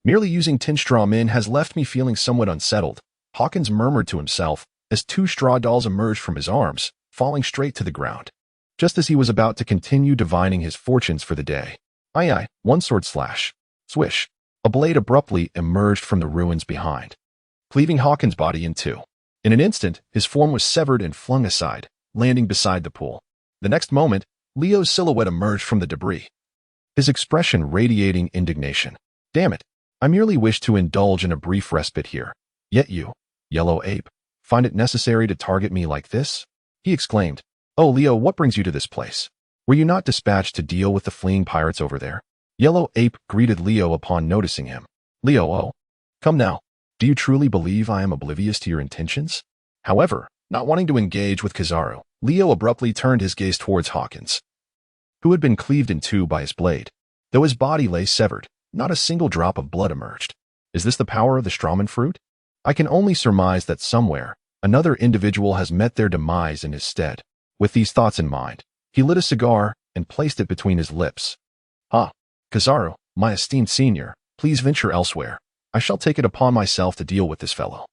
Merely using 10 straw men has left me feeling somewhat unsettled, Hawkins murmured to himself as 2 straw dolls emerged from his arms, falling straight to the ground. Just as he was about to continue divining his fortunes for the day. Aye, one sword slash. Swish. A blade abruptly emerged from the ruins behind, cleaving Hawkins' body in 2. In an instant, his form was severed and flung aside, landing beside the pool. The next moment, Leo's silhouette emerged from the debris, his expression radiating indignation. Damn it, I merely wish to indulge in a brief respite here. Yet you, yellow ape, find it necessary to target me like this? He exclaimed. Oh, Leo, what brings you to this place? Were you not dispatched to deal with the fleeing pirates over there? Yellow ape greeted Leo upon noticing him. Leo, oh, come now. Do you truly believe I am oblivious to your intentions? However, not wanting to engage with Kizaru, Leo abruptly turned his gaze towards Hawkins, who had been cleaved in two by his blade. Though his body lay severed, not a single drop of blood emerged. Is this the power of the Strawman fruit? I can only surmise that somewhere, another individual has met their demise in his stead. With these thoughts in mind, he lit a cigar and placed it between his lips. Ah, Kizaru, my esteemed senior, please venture elsewhere. I shall take it upon myself to deal with this fellow.